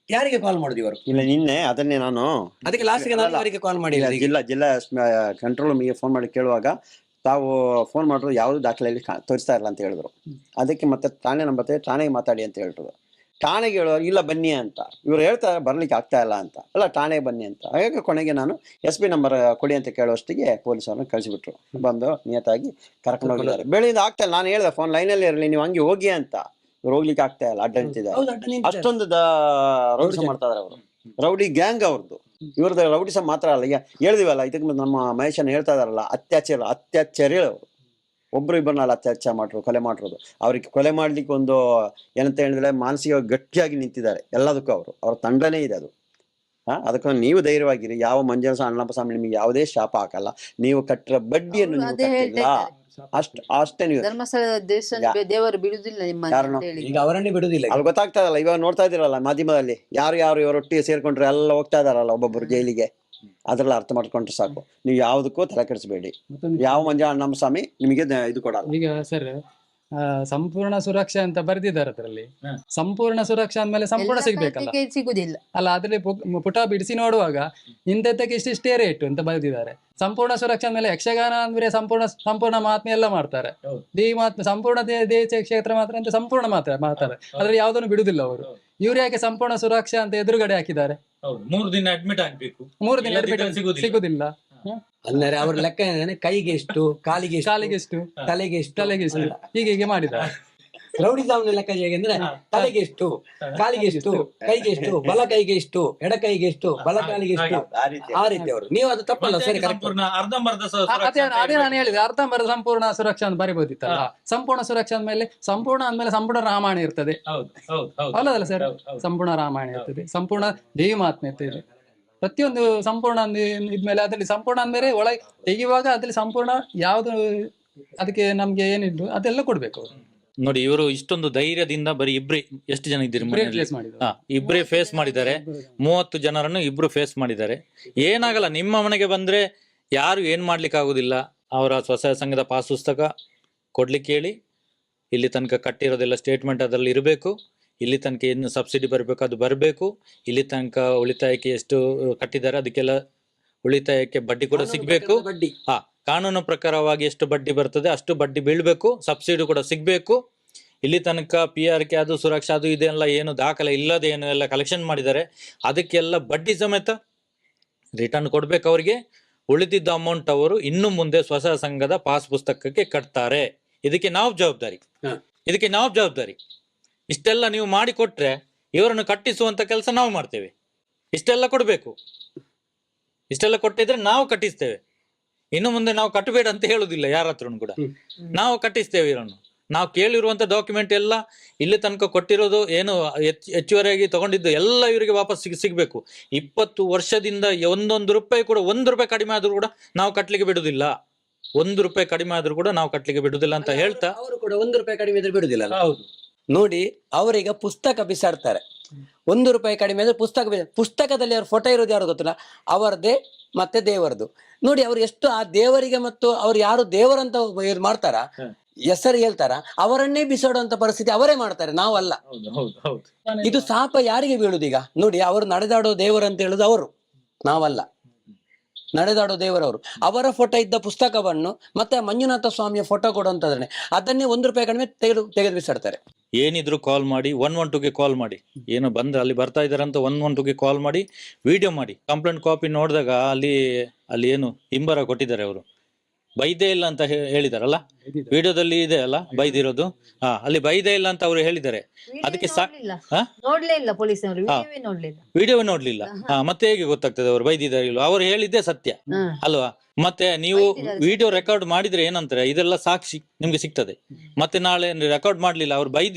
ಯಾರಿಗೆ ಕಾಲ್ ಮಾಡುದು ಇವರು? ಇಲ್ಲ ನಿನ್ನೆ ಅದನ್ನೇ ನಾನು ಅದಕ್ಕೆ ಲಾಸ್ಟ್ಗೆ ನಾನು ಅವರಿಗೆ ಕಾಲ್ ಮಾಡಿ ಜಿಲ್ಲಾ ಕಂಟ್ರೋಲ್ ರೂಮಿಗೆ ಫೋನ್ ಮಾಡಿ ಕೇಳುವಾಗ ತಾವು ಫೋನ್ ಮಾಡಿದ್ರು ಯಾವುದು ದಾಖಲೆಯಲ್ಲಿ ತೋರಿಸ್ತಾ ಇಲ್ಲ ಅಂತ ಹೇಳಿದ್ರು. ಅದಕ್ಕೆ ಮತ್ತೆ ಠಾಣೆ ನಂಬರ್ ಠಾಣೆಗೆ ಮಾತಾಡಿ ಅಂತ ಹೇಳಿದ್ರು. ಠಾಣೆಗೆ ಹೇಳೋರು ಇಲ್ಲ ಬನ್ನಿ ಅಂತ, ಇವ್ರು ಹೇಳ್ತಾರೆ ಬರ್ಲಿಕ್ಕೆ ಆಗ್ತಾ ಇಲ್ಲ ಅಂತ. ಅಲ್ಲ ಠಾಣೆಗೆ ಬನ್ನಿ ಅಂತ. ಹಾಗಾಗಿ ಕೊನೆಗೆ ನಾನು SP ನಂಬರ್ ಕೊಡಿ ಅಂತ ಕೇಳೋಷ್ಟಿಗೆ ಪೊಲೀಸರನ್ನು ಕಳಿಸಿಬಿಟ್ರು. ಬಂದು ನಿಯತ್ತಾಗಿ ಕರ್ಕೊಂಡು ಹೋಗಿದ್ದಾರೆ. ಬೆಳಿಗ್ಗೆ ಆಗ್ತಾ ಇಲ್ಲ, ನಾನು ಹೇಳಿದೆ ಫೋನ್ ಲೈನಲ್ಲಿ ಇರಲಿ, ನೀವು ಹಂಗೆ ಹೋಗಿ ಅಂತ. ಇವ್ರು ಹೋಗ್ಲಿಕ್ಕೆ ಆಗ್ತಾ ಇಲ್ಲ, ಅಡ್ಡ ನಿಂತಿದ್ದಾರೆ. ಅಷ್ಟೊಂದು ರೌಡಿಸಂ ಮಾಡ್ತಾ ಇದಾರೆ ಅವರು. ರೌಡಿ ಗ್ಯಾಂಗ್ ಅವ್ರದ್ದು. ಇವ್ರದ್ದು ರೌಡಿಸಂ ಮಾತ್ರ ಅಲ್ಲ, ಈಗ ಹೇಳಿದಿವಲ್ಲ ಇದಕ್ಕೆ ನಮ್ಮ ಮಹೇಶನ್ ಹೇಳ್ತಾ ಇದಾರಲ್ಲ, ಅತ್ಯಾಚಾರ ಅವರು ಒಬ್ರು ಇಬ್ಬರನ್ನ ಅತ್ಯಾಚಾರ ಮಾಡ್ರು, ಕೊಲೆ ಮಾಡಿರೋದು. ಅವ್ರಿಗೆ ಕೊಲೆ ಮಾಡ್ಲಿಕ್ಕೆ ಒಂದು ಏನಂತ ಹೇಳಿದ್ರೆ ಮಾನಸಿಕ ಗಟ್ಟಿಯಾಗಿ ನಿಂತಿದ್ದಾರೆ ಎಲ್ಲದಕ್ಕೂ. ಅವ್ರ ತಂಡನೇ ಇದೆ ಅದು. ಅದಕ್ಕೆ ನೀವು ಧೈರ್ಯವಾಗಿರಿ. ಯಾವ ಮಂಜುನಾಥ ಅಣ್ಣಪ್ಪ ಸ್ವಾಮಿ ನಿಮಗೆ ಯಾವುದೇ ಶಾಪ ಹಾಕಲ್ಲ. ನೀವು ಕಟ್ಟಿರೋ ಬಡ್ಡಿಯನ್ನು ನೀವು ಕಟ್ಟಿಲ್ಲ, ಅಷ್ಟೇ. ನೀವು ಧರ್ಮಸ್ಥಳ ದೇವರು ಬಿಡುದಿಲ್ಲ ಈಗ ಅವರನ್ನೇ ಬಿಡುದಿಲ್ಲ. ಅಲ್ಲಿ ಗೊತ್ತಾಗ್ತಾ ಇದಲ್ಲ, ಇವಾಗ ನೋಡ್ತಾ ಇದ್ದೀರಲ್ಲ ಮಾಧ್ಯಮದಲ್ಲಿ ಯಾರು ಇವರೊಟ್ಟಿಗೆ ಸೇರ್ಕೊಂಡ್ರೆ ಎಲ್ಲ ಹೋಗ್ತಾ ಇದಾರಲ್ಲ ಒಬ್ಬೊಬ್ರು ಜೈಲಿಗೆ. ಅದ್ರಲ್ಲಿ ಅರ್ಥ ಮಾಡ್ಕೊಂಡ್ರೆ ಸಾಕು. ನೀವು ಯಾವ್ದಕ್ಕೂ ತಲೆ ಕೆಡಿಸಬೇಡಿ. ಯಾವ ಮಂಜುನಾಥ ಅಣ್ಣಪ್ಪ ಸ್ವಾಮಿ ನಿಮಗೆ ಇದು ಕೊಡಲ್ಲ. ಈಗ ಸರ್ ಸಂಪೂರ್ಣ ಸುರಕ್ಷಾ ಅಂತ ಬರೆದಿದ್ದಾರೆ ಅದರಲ್ಲಿ. ಸಂಪೂರ್ಣ ಸುರಕ್ಷಾ ಅಂದ್ಮೇಲೆ ಸಂಪೂರ್ಣ ಸಿಗ್ಬೇಕಲ್ಲ, ಸಿಗುದಿಲ್ಲ ಅಲ್ಲ. ಅದ್ರಲ್ಲಿ ಪುಟ ಬಿಡಿಸಿ ನೋಡುವಾಗ ಇಂಥದ್ದಕ್ಕೆ ಇಷ್ಟೇ ರೇಟ್ ಅಂತ ಬರೆದಿದ್ದಾರೆ. ಸಂಪೂರ್ಣ ಸುರಕ್ಷಾ ಅಂದ್ಮೇಲೆ ಯಕ್ಷಗಾನ ಅಂದ್ರೆ ಸಂಪೂರ್ಣ ಮಾತ್ಮೆ ಎಲ್ಲ ಮಾಡ್ತಾರೆ. ಮಾತ್ಮೆ ಸಂಪೂರ್ಣ ದೇಶ ಕ್ಷೇತ್ರ ಮಾತ್ರ ಅಂತ ಸಂಪೂರ್ಣ ಮಾಡ್ತಾರೆ. ಅದ್ರಲ್ಲಿ ಯಾವ್ದನ್ನು ಬಿಡುದಿಲ್ಲ ಅವರು. ಇವ್ರು ಯಾಕೆ ಸಂಪೂರ್ಣ ಸುರಕ್ಷಾ ಅಂತ ಎದುರುಗಡೆ ಹಾಕಿದ್ದಾರೆ? 3 ದಿನ ಅಡ್ಮಿಟ್ ಆಗ್ಬೇಕು, 3 ದಿನ ಅಡ್ಮಿಟ್ ಸಿಗುದಿಲ್ಲ. ಅಂದ್ರೆ ಅವ್ರ ಲೆಕ್ಕ ಏನೇನೆ ಕೈಗೆ ಎಷ್ಟು, ಕಾಲಿಗೆ ಎಷ್ಟು, ತಲೆಗೆ ಎಷ್ಟು ಹೀಗೆ ಮಾಡಿದ್ದಾರೆ. ರೌಡಿಸಂನ ಲೆಕ್ಕ ಹೇಗೆ ಅಂದ್ರೆ ತಲೆಗೆ ಎಷ್ಟು, ಕಾಲಿಗೆ ಎಷ್ಟು, ಕೈಗೆ ಎಷ್ಟು, ಬಲ ಕೈಗೆ ಎಷ್ಟು, ಎಡ ಕೈಗೆ ಎಷ್ಟು, ಬಲ ಕಾಲಿಗೆ ಎಷ್ಟು, ಆ ರೀತಿ ಅವರು. ನೀವು ಅದು ತಪ್ಪಲ್ಲ ಸರಿ. ಅದೇ ನಾನು ಹೇಳಿದೆ, ಅರ್ಧಂಬರ್ಧ ಸಂಪೂರ್ಣ ಸುರಕ್ಷಾ ಅಂತ ಬರಿಬೋದಿತ್ತಲ್ಲ. ಸಂಪೂರ್ಣ ಸುರಕ್ಷಾ ಅಂದ್ಮೇಲೆ ಸಂಪೂರ್ಣ ಅಂದ್ಮೇಲೆ ಸಂಪೂರ್ಣ ರಾಮಾಯಣ ಇರ್ತದೆ ಅಲ್ಲದಲ್ಲ ಸರ್? ಸಂಪೂರ್ಣ ರಾಮಾಯಣ ಇರ್ತದೆ, ಸಂಪೂರ್ಣ ದೇವಿ ಮಾತ್ಮೆ ಇರ್ತದೆ. ಪ್ರತಿಯೊಂದು ಸಂಪೂರ್ಣ ಇದ್ಮೇಲೆ ಅದ್ರಲ್ಲಿ ಸಂಪೂರ್ಣ ಅಂದ್ಮೇಲೆ ಒಳಗೆ ತೆಗೆಯುವಾಗ ಅದ್ರಲ್ಲಿ ಸಂಪೂರ್ಣ ಯಾವ್ದು ಅದಕ್ಕೆ ನಮ್ಗೆ ಏನಿದ್ರು ಅದೆಲ್ಲ ಕೊಡ್ಬೇಕು. ನೋಡಿ ಇವರು ಇಷ್ಟೊಂದು ಧೈರ್ಯದಿಂದ ಬರೀ ಎಷ್ಟು ಜನ ಇದ್ದೀರಿ? ಇಬ್ಬರೇ ಫೇಸ್ ಮಾಡಿದ್ದಾರೆ. 30 ಜನರನ್ನು ಇಬ್ರು ಫೇಸ್ ಮಾಡಿದ್ದಾರೆ. ಏನಾಗಲ್ಲ, ನಿಮ್ಮ ಮನೆಗೆ ಬಂದ್ರೆ ಯಾರು ಏನ್ ಮಾಡ್ಲಿಕ್ಕೆ ಆಗುದಿಲ್ಲ. ಅವರ ಸ್ವಸಹಾಯ ಸಂಘದ ಪಾಸ್ ಪುಸ್ತಕ ಕೊಡ್ಲಿಕ್ಕೆ ಹೇಳಿ, ಇಲ್ಲಿ ತನಕ ಕಟ್ಟಿರೋದೆಲ್ಲ ಸ್ಟೇಟ್ಮೆಂಟ್ ಅದರಲ್ಲಿ ಇರಬೇಕು, ಇಲ್ಲಿ ತನಕ ಏನು ಸಬ್ಸಿಡಿ ಬರಬೇಕು ಅದು ಬರಬೇಕು, ಇಲ್ಲಿ ತನಕ ಉಳಿತಾಯಕ್ಕೆ ಎಷ್ಟು ಕಟ್ಟಿದ್ದಾರೆ ಅದಕ್ಕೆಲ್ಲ ಉಳಿತಾಯಕ್ಕೆ ಬಡ್ಡಿ ಕೂಡ ಸಿಗ್ಬೇಕು. ಕಾನೂನು ಪ್ರಕಾರವಾಗಿ ಎಷ್ಟು ಬಡ್ಡಿ ಬರ್ತದೆ ಅಷ್ಟು ಬಡ್ಡಿ ಬೀಳ್ಬೇಕು, ಸಬ್ಸಿಡಿ ಕೂಡ ಸಿಗ್ಬೇಕು. ಇಲ್ಲಿ ತನಕ PRK ಅದು ಸುರಕ್ಷಾ ಅದು ಇದೆಲ್ಲ ಏನು ದಾಖಲೆ ಇಲ್ಲದೆ ಏನು ಎಲ್ಲ ಕಲೆಕ್ಷನ್ ಮಾಡಿದ್ದಾರೆ ಅದಕ್ಕೆಲ್ಲ ಬಡ್ಡಿ ಸಮೇತ ರಿಟರ್ನ್ ಕೊಡ್ಬೇಕು ಅವರಿಗೆ. ಉಳಿದಿದ್ದ ಅಮೌಂಟ್ ಅವರು ಇನ್ನು ಮುಂದೆ ಸ್ವಸಹಾಯ ಸಂಘದ ಪಾಸ್ ಪುಸ್ತಕಕ್ಕೆ ಕಟ್ತಾರೆ. ಇದಕ್ಕೆ ನಾವು ಜವಾಬ್ದಾರಿ. ಇಷ್ಟೆಲ್ಲ ನೀವು ಮಾಡಿ ಕೊಟ್ರೆ ಇವರನ್ನು ಕಟ್ಟಿಸುವಂತ ಕೆಲಸ ನಾವು ಮಾಡ್ತೇವೆ. ಇಷ್ಟೆಲ್ಲ ಕೊಡ್ಬೇಕು. ಇಷ್ಟೆಲ್ಲ ಕೊಟ್ಟಿದ್ರೆ ನಾವು ಕಟ್ಟಿಸ್ತೇವೆ. ಇನ್ನು ಮುಂದೆ ನಾವು ಕಟ್ಟಬೇಡ ಅಂತ ಹೇಳುದಿಲ್ಲ ಯಾರ ಹತ್ರನು ಕೂಡ. ನಾವು ಕಟ್ಟಿಸ್ತೇವೆ ಇವರನ್ನು. ನಾವು ಕೇಳಿರುವಂತ ಡಾಕ್ಯುಮೆಂಟ್ ಎಲ್ಲ ಇಲ್ಲಿ ತನಕ ಕೊಟ್ಟಿರೋದು ಏನು ಹೆಚ್ಚುವರಿಯಾಗಿ ತಗೊಂಡಿದ್ದು ಎಲ್ಲ ಇವರಿಗೆ ವಾಪಸ್ ಸಿಗ್ಬೇಕು. 20 ವರ್ಷದಿಂದ 1 ರೂಪಾಯಿ ಕೂಡ 1 ರೂಪಾಯಿ ಕಡಿಮೆ ಆದ್ರೂ ಕೂಡ ನಾವು ಕಟ್ಲಿಕ್ಕೆ ಬಿಡುದಿಲ್ಲ. 1 ರೂಪಾಯಿ ಕಡಿಮೆ ಆದ್ರೂ ಕೂಡ ನಾವು ಕಟ್ಲಿಕ್ಕೆ ಬಿಡುದಿಲ್ಲ ಅಂತ ಹೇಳ್ತಾ ಅವರು ಕೂಡ 1 ರೂಪಾಯಿ ಕಡಿಮೆ ಆದ್ರೂ ಬಿಡುದಿಲ್ಲ. ಹೌದು ನೋಡಿ, ಅವರೀಗ ಪುಸ್ತಕ ಬಿಸಾಡ್ತಾರೆ. 1 ರೂಪಾಯಿ ಕಡಿಮೆ ಅಂದ್ರೆ ಪುಸ್ತಕದಲ್ಲಿ ಅವ್ರ ಫೋಟೋ ಇರೋದು ಯಾರು ಗೊತ್ತಿಲ್ಲ, ಅವರದೇ ಮತ್ತೆ ದೇವರದು. ನೋಡಿ ಅವ್ರು ಎಷ್ಟು ಆ ದೇವರಿಗೆ ಮತ್ತು ಅವ್ರು ಯಾರು ದೇವರಂತ ಮಾಡ್ತಾರ ಹೆಸರು ಹೇಳ್ತಾರ ಅವರನ್ನೇ ಬಿಸಾಡುವಂತ ಪರಿಸ್ಥಿತಿ ಅವರೇ ಮಾಡ್ತಾರೆ, ನಾವಲ್ಲ. ಇದು ಶಾಪ ಯಾರಿಗೆ ಬೀಳುದೀಗ? ನೋಡಿ, ಅವರು ನಡೆದಾಡೋ ದೇವರು ಅಂತ ಹೇಳುದು ಅವರು, ನಾವಲ್ಲ. ನಡೆದಾಡೋ ದೇವರವರು. ಅವರ ಫೋಟೋ ಇದ್ದ ಪುಸ್ತಕವನ್ನು ಮತ್ತೆ ಮಂಜುನಾಥ ಸ್ವಾಮಿಯ ಫೋಟೋ ಕೊಡುವಂತದ್ರೆ ಅದನ್ನೇ 1 ರೂಪಾಯಿ ಕಡಿಮೆ ತೆಗೆದು ಬಿಸಾಡ್ತಾರೆ. ಏನಿದ್ರು ಕಾಲ್ ಮಾಡಿ 112ಗೆ ಕಾಲ್ ಮಾಡಿ. ಏನೋ ಬಂದು ಅಲ್ಲಿ ಬರ್ತಾ ಇದಾರೆ ಅಂತ 112ಗೆ ಕಾಲ್ ಮಾಡಿ ವಿಡಿಯೋ ಮಾಡಿ. ಕಂಪ್ಲೇಂಟ್ ಕಾಪಿ ನೋಡಿದಾಗ ಅಲ್ಲಿ ಏನು ಹಿಂಬರ ಕೊಟ್ಟಿದ್ದಾರೆ ಅವರು, ಬೈದೇ ಇಲ್ಲ ಅಂತ ಹೇಳಿದಾರಲ್ಲ, ವಿಡಿಯೋದಲ್ಲಿ ಇದೆ ಅಲ್ಲ ಬೈದಿರೋದು. ಅಲ್ಲಿ ಬೈದೇ ಇಲ್ಲ ಅಂತ ಅವರು ಹೇಳಿದ್ದಾರೆ. ಅದಕ್ಕೆ ನೋಡ್ಲೇ ಇಲ್ಲ ಪೊಲೀಸರು, ನೋಡ್ಲಿಲ್ಲ, ವಿಡಿಯೋ ನೋಡ್ಲಿಲ್ಲ. ಮತ್ತೆ ಹೇಗೆ ಗೊತ್ತಾಗ್ತದೆ ಅವರು ಬೈದಿದ್ದಾರೆ ಇಲ್ಲ? ಅವರು ಹೇಳಿದ್ದೆ ಸತ್ಯ ಅಲ್ವಾ? ಮತ್ತೆ ನೀವು ವಿಡಿಯೋ ರೆಕಾರ್ಡ್ ಮಾಡಿದ್ರೆ ಏನಂತಾರೆ, ಇದೆಲ್ಲ ಸಾಕ್ಷಿ ನಿಮ್ಗೆ ಸಿಗ್ತದೆ. ಮತ್ತೆ ನಾಳೆ ರೆಕಾರ್ಡ್ ಮಾಡ್ಲಿಲ್ಲ, ಅವ್ರು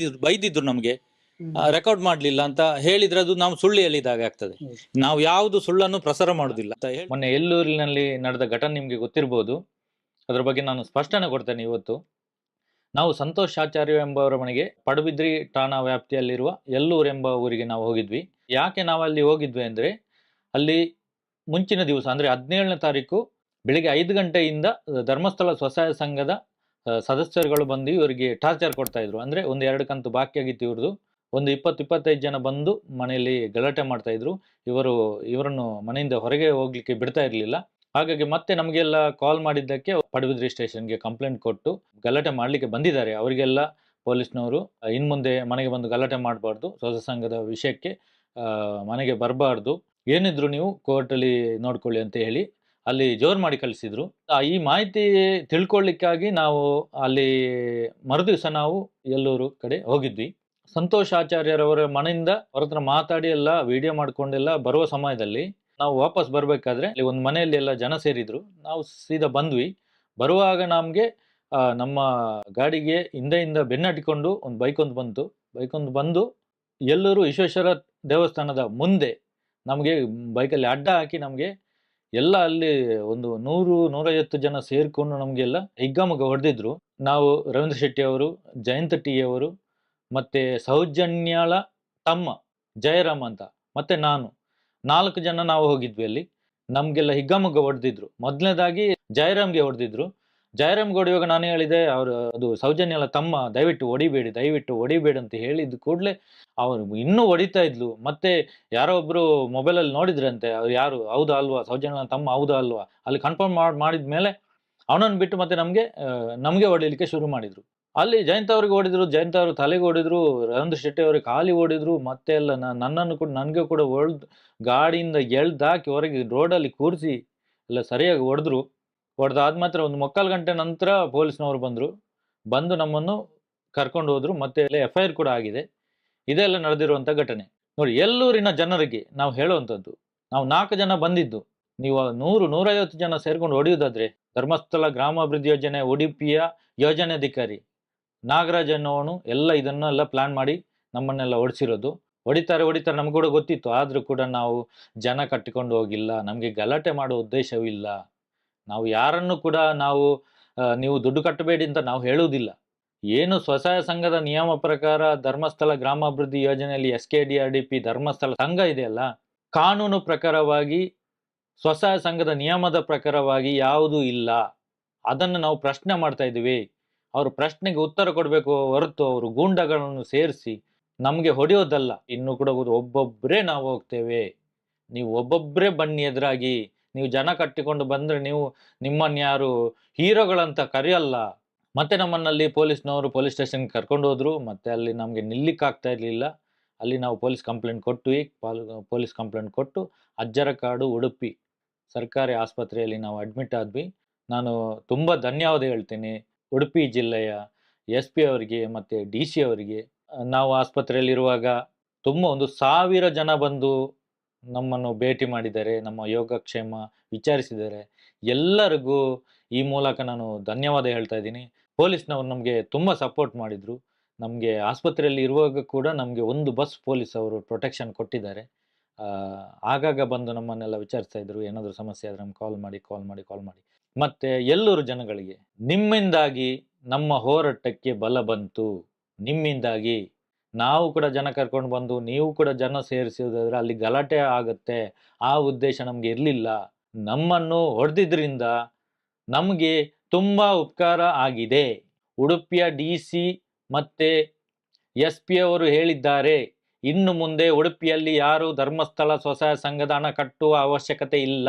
ಬೈದಿದ್ರು ನಮ್ಗೆ, ರೆಕಾರ್ಡ್ ಮಾಡ್ಲಿಲ್ಲ ಅಂತ ಹೇಳಿದ್ರೆ ಅದು ನಾವು ಸುಳ್ಳು ಹೇಳಿದಾಗ ಆಗ್ತದೆ. ನಾವು ಯಾವ್ದು ಸುಳ್ಳನ್ನು ಪ್ರಸಾರ ಮಾಡುದಿಲ್ಲ ಅಂತ ಹೇಳಿ. ಮೊನ್ನೆ ಎಲ್ಲೂರಿನಲ್ಲಿ ನಡೆದ ಘಟನೆ ನಿಮ್ಗೆ ಗೊತ್ತಿರ್ಬೋದು, ಅದ್ರ ಬಗ್ಗೆ ನಾನು ಸ್ಪಷ್ಟನೆ ಕೊಡ್ತೇನೆ. ಇವತ್ತು ನಾವು ಸಂತೋಷ್ ಆಚಾರ್ಯ ಎಂಬವರ ಮನೆಗೆ ಪಡುಬಿದ್ರಿ ಠಾಣಾ ವ್ಯಾಪ್ತಿಯಲ್ಲಿರುವ ಎಲ್ಲೂರು ಎಂಬ ಊರಿಗೆ ನಾವು ಹೋಗಿದ್ವಿ. ಯಾಕೆ ನಾವು ಅಲ್ಲಿ ಹೋಗಿದ್ವಿ ಅಂದ್ರೆ, ಅಲ್ಲಿ ಮುಂಚಿನ ದಿವಸ ಅಂದ್ರೆ 17ನೇ ತಾರೀಕು ಬೆಳಿಗ್ಗೆ 5 ಗಂಟೆಯಿಂದ ಧರ್ಮಸ್ಥಳ ಸ್ವಸಹಾಯ ಸಂಘದ ಸದಸ್ಯರುಗಳು ಬಂದು ಇವರಿಗೆ ಟಾರ್ಚರ್ ಕೊಡ್ತಾ ಇದ್ರು. ಅಂದ್ರೆ 1-2 ಕಂತು ಬಾಕಿ ಆಗಿತ್ತು ಇವ್ರದ್ದು. ಒಂದು 20-25 ಜನ ಬಂದು ಮನೆಯಲ್ಲಿ ಗಲಾಟೆ ಮಾಡ್ತಾ ಇದ್ರು. ಇವರನ್ನು ಮನೆಯಿಂದ ಹೊರಗೆ ಹೋಗ್ಲಿಕ್ಕೆ ಬಿಡ್ತಾ ಇರ್ಲಿಲ್ಲ. ಹಾಗಾಗಿ ಮತ್ತೆ ನಮಗೆಲ್ಲ ಕಾಲ್ ಮಾಡಿದ್ದಕ್ಕೆ ಪಡುಬಿದ್ರಿ ಸ್ಟೇಷನ್ಗೆ ಕಂಪ್ಲೇಂಟ್ ಕೊಟ್ಟು ಗಲಾಟೆ ಮಾಡ್ಲಿಕ್ಕೆ ಬಂದಿದ್ದಾರೆ. ಅವರಿಗೆಲ್ಲ ಪೊಲೀಸ್ನವರು ಇನ್ಮುಂದೆ ಮನೆಗೆ ಬಂದು ಗಲಾಟೆ ಮಾಡಬಾರ್ದು, ಸ್ವಸಹಾಯ ಸಂಘದ ವಿಷಯಕ್ಕೆ ಮನೆಗೆ ಬರಬಾರ್ದು, ಏನಿದ್ರು ನೀವು ಕೋರ್ಟಲ್ಲಿ ನೋಡ್ಕೊಳ್ಳಿ ಅಂತ ಹೇಳಿ ಅಲ್ಲಿ ಜೋರು ಮಾಡಿ ಕಳಿಸಿದ್ರು. ಈ ಮಾಹಿತಿ ತಿಳ್ಕೊಳ್ಳಿಕ್ಕಾಗಿ ನಾವು ಅಲ್ಲಿ ಮರುದಿವಸ ನಾವು ಎಲ್ಲೂರು ಕಡೆ ಹೋಗಿದ್ವಿ. ಸಂತೋಷ್ ಆಚಾರ್ಯರವರ ಮನೆಯಿಂದ ಅವ್ರ ಹತ್ರ ಮಾತಾಡಿ ಎಲ್ಲ ವಿಡಿಯೋ ಮಾಡ್ಕೊಂಡೆಲ್ಲ ಬರುವ ಸಮಯದಲ್ಲಿ ನಾವು ವಾಪಸ್ ಬರ್ಬೇಕಾದ್ರೆ ಅಲ್ಲಿ ಒಂದು ಮನೆಯಲ್ಲಿ ಎಲ್ಲ ಜನ ಸೇರಿದ್ರು. ನಾವು ಸೀದಾ ಬಂದ್ವಿ. ಬರುವಾಗ ನಮ್ಗೆ ನಮ್ಮ ಗಾಡಿಗೆ ಹಿಂದೆಯಿಂದ ಬೆನ್ನಟ್ಟಿಕೊಂಡು ಒಂದು ಬೈಕ್ ಒಂದು ಬಂದು ಎಲ್ಲೂರು ವಿಶ್ವೇಶ್ವರ ದೇವಸ್ಥಾನದ ಮುಂದೆ ನಮಗೆ ಬೈಕಲ್ಲಿ ಅಡ್ಡ ಹಾಕಿ ನಮಗೆ ಎಲ್ಲ ಅಲ್ಲಿ ಒಂದು 100-150 ಜನ ಸೇರ್ಕೊಂಡು ನಮಗೆಲ್ಲ ಹಿಗ್ಗಾಮುಗ್ಗ ಹೊಡೆದಿದ್ರು. ನಾವು ರವೀಂದ್ರ ಶೆಟ್ಟಿ ಅವರು, ಜಯಂತ ಟಿ ಅವರು, ಮತ್ತೆ ಸೌಜನ್ಯಾಳ ತಮ್ಮ ಜಯರಾಮ್ ಅಂತ, ಮತ್ತೆ ನಾನು 4 ಜನ ನಾವು ಹೋಗಿದ್ವಿ. ಅಲ್ಲಿ ನಮ್ಗೆಲ್ಲ ಹಿಗ್ಗಾಮುಗ್ಗ ಹೊಡೆದಿದ್ರು. ಮೊದಲನೇದಾಗಿ ಜಯರಾಮ್ಗೆ ಹೊಡೆದಿದ್ರು. ಜಯರಾಮ್ಗೆ ಹೊಡೆಯುವಾಗ ನಾನು ಹೇಳಿದೆ, ಅದು ಸೌಜನ್ಯಾಳ ತಮ್ಮ ದಯವಿಟ್ಟು ಹೊಡಿಬೇಡಿ ಅಂತ ಹೇಳಿದ ಕೂಡಲೇ ಅವರು ಇನ್ನೂ ಹೊಡಿತಾ ಇದ್ಲು. ಮತ್ತೆ ಯಾರೋ ಒಬ್ರು ಮೊಬೈಲಲ್ಲಿ ನೋಡಿದ್ರಂತೆ, ಅವ್ರು ಯಾರು ಹೌದಾ ಅಲ್ವಾ, ಸೌಜನ್ಯಾಳ ತಮ್ಮ ಹೌದಾ ಅಲ್ವಾ, ಅಲ್ಲಿ ಕನ್ಫರ್ಮ್ ಮಾಡಿದ ಮೇಲೆ ಅವನನ್ನು ಬಿಟ್ಟು ಮತ್ತೆ ನಮಗೆ ಹೊಡಿಲಿಕ್ಕೆ ಶುರು ಮಾಡಿದ್ರು. ಅಲ್ಲಿ ಜಯಂತ್ ಅವ್ರಿಗೆ ಹೊಡಿದ್ರು, ಜಯಂತ್ ಅವರು ತಲೆಗೆ ಹೊಡಿದ್ರು, ರವೀಂದ್ರ ಶೆಟ್ಟಿ ಅವ್ರಿಗೆ ಕಾಲಿ ಹೊಡಿದ್ರು. ಮತ್ತೆ ಎಲ್ಲ ನನ್ನನ್ನು ಕೂಡ ನನಗೆ ಕೂಡ ಗಾಡಿಯಿಂದ ಎಳ್ದಾಕಿ ಹೊರಗೆ ರೋಡಲ್ಲಿ ಕೂರಿಸಿ ಎಲ್ಲ ಸರಿಯಾಗಿ ಹೊಡೆದಾದ ಮಾತ್ರ ಒಂದು 3/4 ಗಂಟೆ ನಂತರ ಪೊಲೀಸ್ನವರು ಬಂದು ನಮ್ಮನ್ನು ಕರ್ಕೊಂಡು ಹೋದ್ರು. ಮತ್ತೆ FIR ಕೂಡ ಆಗಿದೆ. ಇದೆಲ್ಲ ನಡೆದಿರುವಂಥ ಘಟನೆ. ನೋಡಿ, ಎಲ್ಲೂರಿನ ಜನರಿಗೆ ನಾವು ಹೇಳುವಂಥದ್ದು, ನಾವು 4 ಜನ ಬಂದಿದ್ದು, ನೀವು 100-150 ಜನ ಸೇರ್ಕೊಂಡು ಹೊಡೆಯುವುದಾದ್ರೆ, ಧರ್ಮಸ್ಥಳ ಗ್ರಾಮಾಭಿವೃದ್ಧಿ ಯೋಜನೆ ಉಡುಪಿಯ ಯೋಜನಾಧಿಕಾರಿ ನಾಗರಾಜ್ ಅನ್ನೋವನು ಇದನ್ನೆಲ್ಲ ಪ್ಲಾನ್ ಮಾಡಿ ನಮ್ಮನ್ನೆಲ್ಲ ಹೊಡಿಸಿರೋದು. ಹೊಡಿತಾರೆ ನಮ್ಗೆ ಕೂಡ ಗೊತ್ತಿತ್ತು. ಆದ್ರೂ ಕೂಡ ನಾವು ಜನ ಕಟ್ಟಿಕೊಂಡು ಹೋಗಿಲ್ಲ, ನಮ್ಗೆ ಗಲಾಟೆ ಮಾಡೋ ಉದ್ದೇಶವೂ ಇಲ್ಲ. ನಾವು ಯಾರನ್ನು ಕೂಡ ನೀವು ದುಡ್ಡು ಕಟ್ಟಬೇಡಿ ಅಂತ ನಾವು ಹೇಳುವುದಿಲ್ಲ. ಏನು ಸ್ವಸಹಾಯ ಸಂಘದ ನಿಯಮ ಪ್ರಕಾರ ಧರ್ಮಸ್ಥಳ ಗ್ರಾಮಾಭಿವೃದ್ಧಿ ಯೋಜನೆಯಲ್ಲಿ SKDRDP ಧರ್ಮಸ್ಥಳ ಸಂಘ ಇದೆಯಲ್ಲ, ಕಾನೂನು ಪ್ರಕಾರವಾಗಿ ಸ್ವಸಹಾಯ ಸಂಘದ ನಿಯಮದ ಪ್ರಕಾರವಾಗಿ ಯಾವುದೂ ಇಲ್ಲ. ಅದನ್ನು ನಾವು ಪ್ರಶ್ನೆ ಮಾಡ್ತಾ ಇದ್ದೀವಿ. ಅವರು ಪ್ರಶ್ನೆಗೆ ಉತ್ತರ ಕೊಡಬೇಕು ಹೊರತು ಅವರು ಗೂಂಡಗಳನ್ನು ಸೇರಿಸಿ ನಮಗೆ ಹೊಡೆಯೋದಲ್ಲ. ಇನ್ನು ಕೂಡ ಒಬ್ಬೊಬ್ಬರೇ ನಾವು ಹೋಗ್ತೇವೆ, ನೀವು ಒಬ್ಬೊಬ್ಬರೇ ಬನ್ನಿ ಎದುರಾಗಿ. ನೀವು ಜನ ಕಟ್ಟಿಕೊಂಡು ಬಂದರೆ ನಿಮ್ಮನ್ನು ಯಾರು ಹೀರೋಗಳಂತ ಕರೆಯಲ್ಲ. ಮತ್ತೆ ನಮ್ಮನ್ನಲ್ಲಿ ಪೊಲೀಸ್ನವರು ಪೊಲೀಸ್ ಸ್ಟೇಷನ್ಗೆ ಕರ್ಕೊಂಡು ಹೋದ್ರು. ಮತ್ತೆ ಅಲ್ಲಿ ನಮಗೆ ನಿಲ್ಲಿಕ್ಕಾಗ್ತಾ ಇರಲಿಲ್ಲ. ಅಲ್ಲಿ ನಾವು ಪೊಲೀಸ್ ಕಂಪ್ಲೇಂಟ್ ಕೊಟ್ಟು ಅಜ್ಜರಕಾಡು ಉಡುಪಿ ಸರ್ಕಾರಿ ಆಸ್ಪತ್ರೆಯಲ್ಲಿ ನಾವು ಅಡ್ಮಿಟ್ ಆದ್ವಿ. ನಾನು ತುಂಬ ಧನ್ಯವಾದ ಹೇಳ್ತೀನಿ ಉಡುಪಿ ಜಿಲ್ಲೆಯ SP ಅವರಿಗೆ ಮತ್ತು DC ಅವರಿಗೆ. ನಾವು ಆಸ್ಪತ್ರೆಯಲ್ಲಿರುವಾಗ ತುಂಬ 1,000 ಜನ ಬಂದು ನಮ್ಮನ್ನು ಭೇಟಿ ಮಾಡಿದ್ದಾರೆ, ನಮ್ಮ ಯೋಗಕ್ಷೇಮ ವಿಚಾರಿಸಿದ್ದಾರೆ. ಎಲ್ಲರಿಗೂ ಈ ಮೂಲಕ ನಾನು ಧನ್ಯವಾದ ಹೇಳ್ತಾ ಇದ್ದೀನಿ. ಪೊಲೀಸ್ನವರು ನಮಗೆ ತುಂಬ ಸಪೋರ್ಟ್ ಮಾಡಿದರು. ನಮಗೆ ಆಸ್ಪತ್ರೆಯಲ್ಲಿ ಇರುವಾಗ ಕೂಡ ನಮಗೆ 1 ಬಸ್ ಪೊಲೀಸ್ ಅವರು ಪ್ರೊಟೆಕ್ಷನ್ ಕೊಟ್ಟಿದ್ದಾರೆ. ಆಗಾಗ ಬಂದು ನಮ್ಮನ್ನೆಲ್ಲ ವಿಚಾರಿಸ್ತಾ ಇದ್ರು, ಏನಾದರೂ ಸಮಸ್ಯೆ ಆದರೆ ನಮ್ಗೆ ಕಾಲ್ ಮಾಡಿ. ಮತ್ತೆ ಎಲ್ಲೂರು ಜನಗಳಿಗೆ ನಿಮ್ಮಿಂದಾಗಿ ನಮ್ಮ ಹೋರಾಟಕ್ಕೆ ಬಲ ಬಂತು. ನಿಮ್ಮಿಂದಾಗಿ ನಾವು ಕೂಡ ಜನ ಕರ್ಕೊಂಡು ಬಂದು ನೀವು ಕೂಡ ಜನ ಸೇರಿಸಿದ್ರೆ ಅಲ್ಲಿ ಗಲಾಟೆ ಆಗುತ್ತೆ, ಆ ಉದ್ದೇಶ ನಮಗೆ ಇರಲಿಲ್ಲ. ನಮ್ಮನ್ನು ಹೊಡೆದಿದ್ರಿಂದ ನಮಗೆ ತುಂಬ ಉಪಕಾರ ಆಗಿದೆ. ಉಡುಪಿಯ DC ಮತ್ತೆ SP ಅವರು ಹೇಳಿದ್ದಾರೆ, ಇನ್ನು ಮುಂದೆ ಉಡುಪಿಯಲ್ಲಿ ಯಾರು ಧರ್ಮಸ್ಥಳ ಸ್ವಸಹಾಯ ಸಂಘದ ಹಣ ಕಟ್ಟುವ ಅವಶ್ಯಕತೆ ಇಲ್ಲ.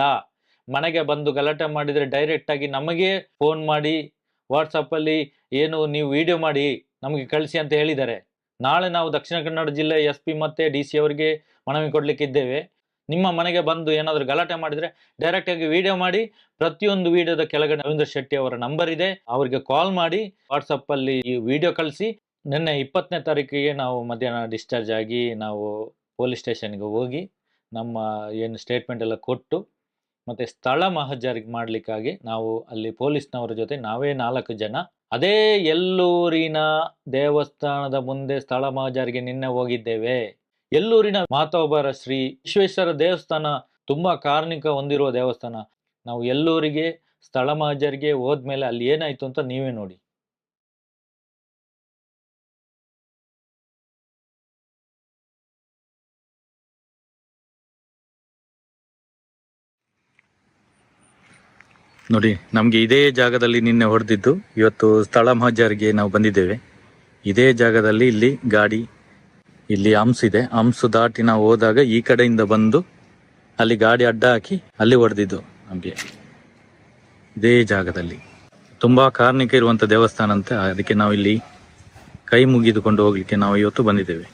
ಮನೆಗೆ ಬಂದು ಗಲಾಟೆ ಮಾಡಿದರೆ ಡೈರೆಕ್ಟಾಗಿ ನಮಗೆ ಫೋನ್ ಮಾಡಿ ವಾಟ್ಸಪ್ಪಲ್ಲಿ ಏನು ನೀವು ವಿಡಿಯೋ ಮಾಡಿ ನಮಗೆ ಕಳಿಸಿ ಅಂತ ಹೇಳಿದ್ದಾರೆ. ನಾಳೆ ನಾವು ದಕ್ಷಿಣ ಕನ್ನಡ ಜಿಲ್ಲೆ SP ಮತ್ತೆ DC ಅವರಿಗೆ ಮನವಿ ಕೊಡ್ಲಿಕ್ಕಿದ್ದೇವೆ. ನಿಮ್ಮ ಮನೆಗೆ ಬಂದು ಏನಾದರೂ ಗಲಾಟೆ ಮಾಡಿದ್ರೆ ಡೈರೆಕ್ಟ್ ಆಗಿ ವಿಡಿಯೋ ಮಾಡಿ, ಪ್ರತಿಯೊಂದು ವಿಡಿಯೋದ ಕೆಳಗಡೆ ರವೀಂದ್ರ ಶೆಟ್ಟಿ ಅವರ ನಂಬರ್ ಇದೆ, ಅವರಿಗೆ ಕಾಲ್ ಮಾಡಿ ವಾಟ್ಸಪ್ ಅಲ್ಲಿ ಈ ವಿಡಿಯೋ ಕಳಿಸಿ. ನಿನ್ನೆ 20ನೇ ತಾರೀಕಿಗೆ ನಾವು ಮಧ್ಯಾಹ್ನ ಡಿಸ್ಚಾರ್ಜ್ ಆಗಿ ನಾವು ಪೊಲೀಸ್ ಸ್ಟೇಷನ್ಗೆ ಹೋಗಿ ನಮ್ಮ ಏನು ಸ್ಟೇಟ್ಮೆಂಟ್ ಎಲ್ಲ ಕೊಟ್ಟು ಮತ್ತೆ ಸ್ಥಳ ಮಹಜರಿ ಮಾಡ್ಲಿಕ್ಕಾಗಿ ನಾವು ಅಲ್ಲಿ ಪೊಲೀಸ್ನವರ ಜೊತೆ ನಾವೇ 4 ಜನ ಅದೇ ಎಲ್ಲೂರಿನ ದೇವಸ್ಥಾನದ ಮುಂದೆ ಸ್ಥಳ ಮಹಜರಿಗೆ ನಿನ್ನೆ ಹೋಗಿದ್ದೇವೆ. ಎಲ್ಲೂರಿನ ಮಾತೋಬರ ಶ್ರೀ ವಿಶ್ವೇಶ್ವರ ದೇವಸ್ಥಾನ ತುಂಬಾ ಕಾರ್ಣಿಕ ಹೊಂದಿರುವ ದೇವಸ್ಥಾನ. ನಾವು ಎಲ್ಲೂರಿಗೆ ಸ್ಥಳ ಮಹಜರಿಗೆ ಹೋದ್ಮೇಲೆ ಅಲ್ಲಿ ಏನಾಯ್ತು ಅಂತ ನೀವೇ ನೋಡಿ. ನೋಡಿ, ನಮಗೆ ಇದೇ ಜಾಗದಲ್ಲಿ ನಿನ್ನೆ ಹೊಡೆದಿದ್ದು. ಇವತ್ತು ಸ್ಥಳ ಮಹಜರಿಗೆ ನಾವು ಬಂದಿದ್ದೇವೆ. ಇದೇ ಜಾಗದಲ್ಲಿ ಇಲ್ಲಿ ಗಾಡಿ, ಇಲ್ಲಿ ಹಂಸ್ ಇದೆ, ಹಂಸ್ ದಾಟಿ ನಾವು ಹೋದಾಗ ಈ ಕಡೆಯಿಂದ ಬಂದು ಅಲ್ಲಿ ಗಾಡಿ ಅಡ್ಡ ಹಾಕಿ ಅಲ್ಲಿ ಹೊಡೆದಿದ್ದು ನಮಗೆ. ಇದೇ ಜಾಗದಲ್ಲಿ ತುಂಬಾ ಕಾರ್ಣಿಕ ಇರುವಂತ ದೇವಸ್ಥಾನ ಅಂತ, ಅದಕ್ಕೆ ನಾವು ಇಲ್ಲಿ ಕೈ ಮುಗಿದುಕೊಂಡು ಹೋಗ್ಲಿಕ್ಕೆ ನಾವು ಇವತ್ತು ಬಂದಿದ್ದೇವೆ.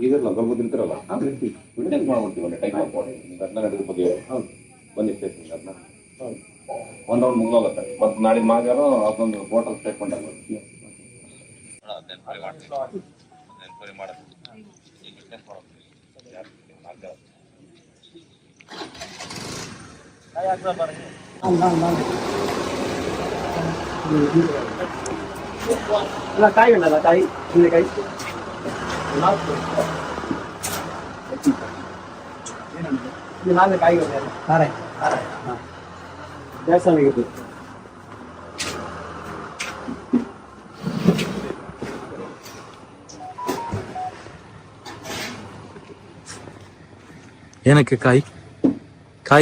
ಇದೆಲ್ಲ ಬರ್ಬೋದಿರ್ತಾರಲ್ಲ ಮಾಡ್ಬಿಡ್ತೀವಿ ಟೈಮ್ ಅದನ್ನ ನಡೆದ ಬಗ್ಗೆ ಬನ್ನಿ ಸ್ಟೇಷನ್ ಅದನ್ನ ಒಂದ್ ರೌಂಡ್ ಮುಗಿದೋಗುತ್ತೆ. ಮತ್ತೆ ನಾಳೆ ಮಾಗಾರ ಅದೊಂದು ಹೋಟೆಲ್ ಸ್ಟೇಟ್ಮೆಂಟ್ ಆಗುತ್ತೆ. ಕಾಯಿ ಉಂಟಲ್ಲ, ಕಾಯಿ ಕಾಯಿ ಕಾಯಿ ದೇವಸ್ಥಾನಕ್ಕೆ ಏನಕ್ಕೆ ಕಾಯಿ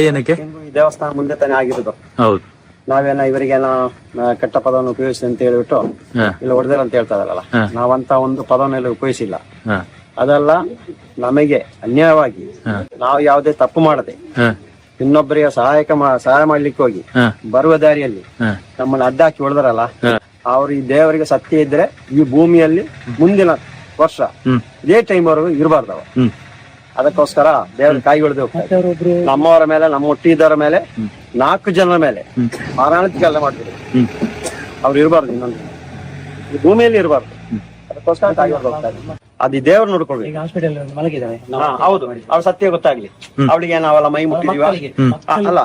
ಏನಕ್ಕೆ? ಈ ದೇವಸ್ಥಾನ ಮುಂದೆ ತಾನೇ ಆಗಿರೋದು. ಹೌದು, ನಾವೇನ ಇವರಿಗೆಲ್ಲ ಕೆಟ್ಟ ಪದವನ್ನು ಉಪಯೋಗಿಸಿ ಅಂತ ಹೇಳ್ಬಿಟ್ಟು ಇಲ್ಲ ಹೊಡೆದಿರ ಅಂತ ಹೇಳ್ತಾ ಇದಾರಲ್ಲ, ನಾವಂತ ಒಂದು ಪದವನ್ನೆಲ್ಲ ಉಪಯೋಗಿಸಿಲ್ಲ. ಅದೆಲ್ಲ ನಮಗೆ ಅನ್ಯಾಯವಾಗಿ ನಾವು ಯಾವುದೇ ತಪ್ಪು ಮಾಡದೆ ಇನ್ನೊಬ್ಬರಿಗೆ ಸಹಾಯ ಮಾಡ್ಲಿಕ್ಕೆ ಹೋಗಿ ಬರುವ ದಾರಿಯಲ್ಲಿ ನಮ್ಮನ್ನ ಅಡ್ಡಾಕಿ ಹೊಡೆದಾರಲ್ಲ, ಅವ್ರು ಈ ದೇವರಿಗೆ ಸತ್ಯ ಇದ್ರೆ ಈ ಭೂಮಿಯಲ್ಲಿ ಮುಂದಿನ ವರ್ಷ ಇದೇ ಟೈಮ್ ವರೆಗೂ ಇರಬಾರ್ದವ. ಅದಕ್ಕೋಸ್ಕರ ದೇವ್ರ ಕಾಯಿ ಹೊಡೆದು ಹೋಗ್ತಾರೆ. ನಮ್ಮವರ ಮೇಲೆ, ನಮ್ಮ ಹುಟ್ಟಿದವರ ಮೇಲೆ, 4 ಜನರ ಮೇಲೆ ಮಾರಣಾಂತಿಕ ಮಾಡ್ತೀವಿ. ಅವ್ರು ಇರಬಾರ್ದು, ಇನ್ನೊಂದು ಈ ಭೂಮಿಯಲ್ಲಿ ಇರಬಾರ್ದು. ಅದಕ್ಕೋಸ್ಕರ ಕಾಯಿ ಹೊಡೆದು ಹೋಗ್ತಾರೆ. ಅದು ದೇವ್ರು ನೋಡ್ಕೊಳ್ಬೇಕು. ಹೌದು, ಅವ್ರ ಸತ್ಯ ಗೊತ್ತಾಗ್ಲಿ. ಅವಳಿಗೆ ನಾವೆಲ್ಲ ಮೈ ಮುಟ್ಟಿದೀವ ಅಲ್ಲ,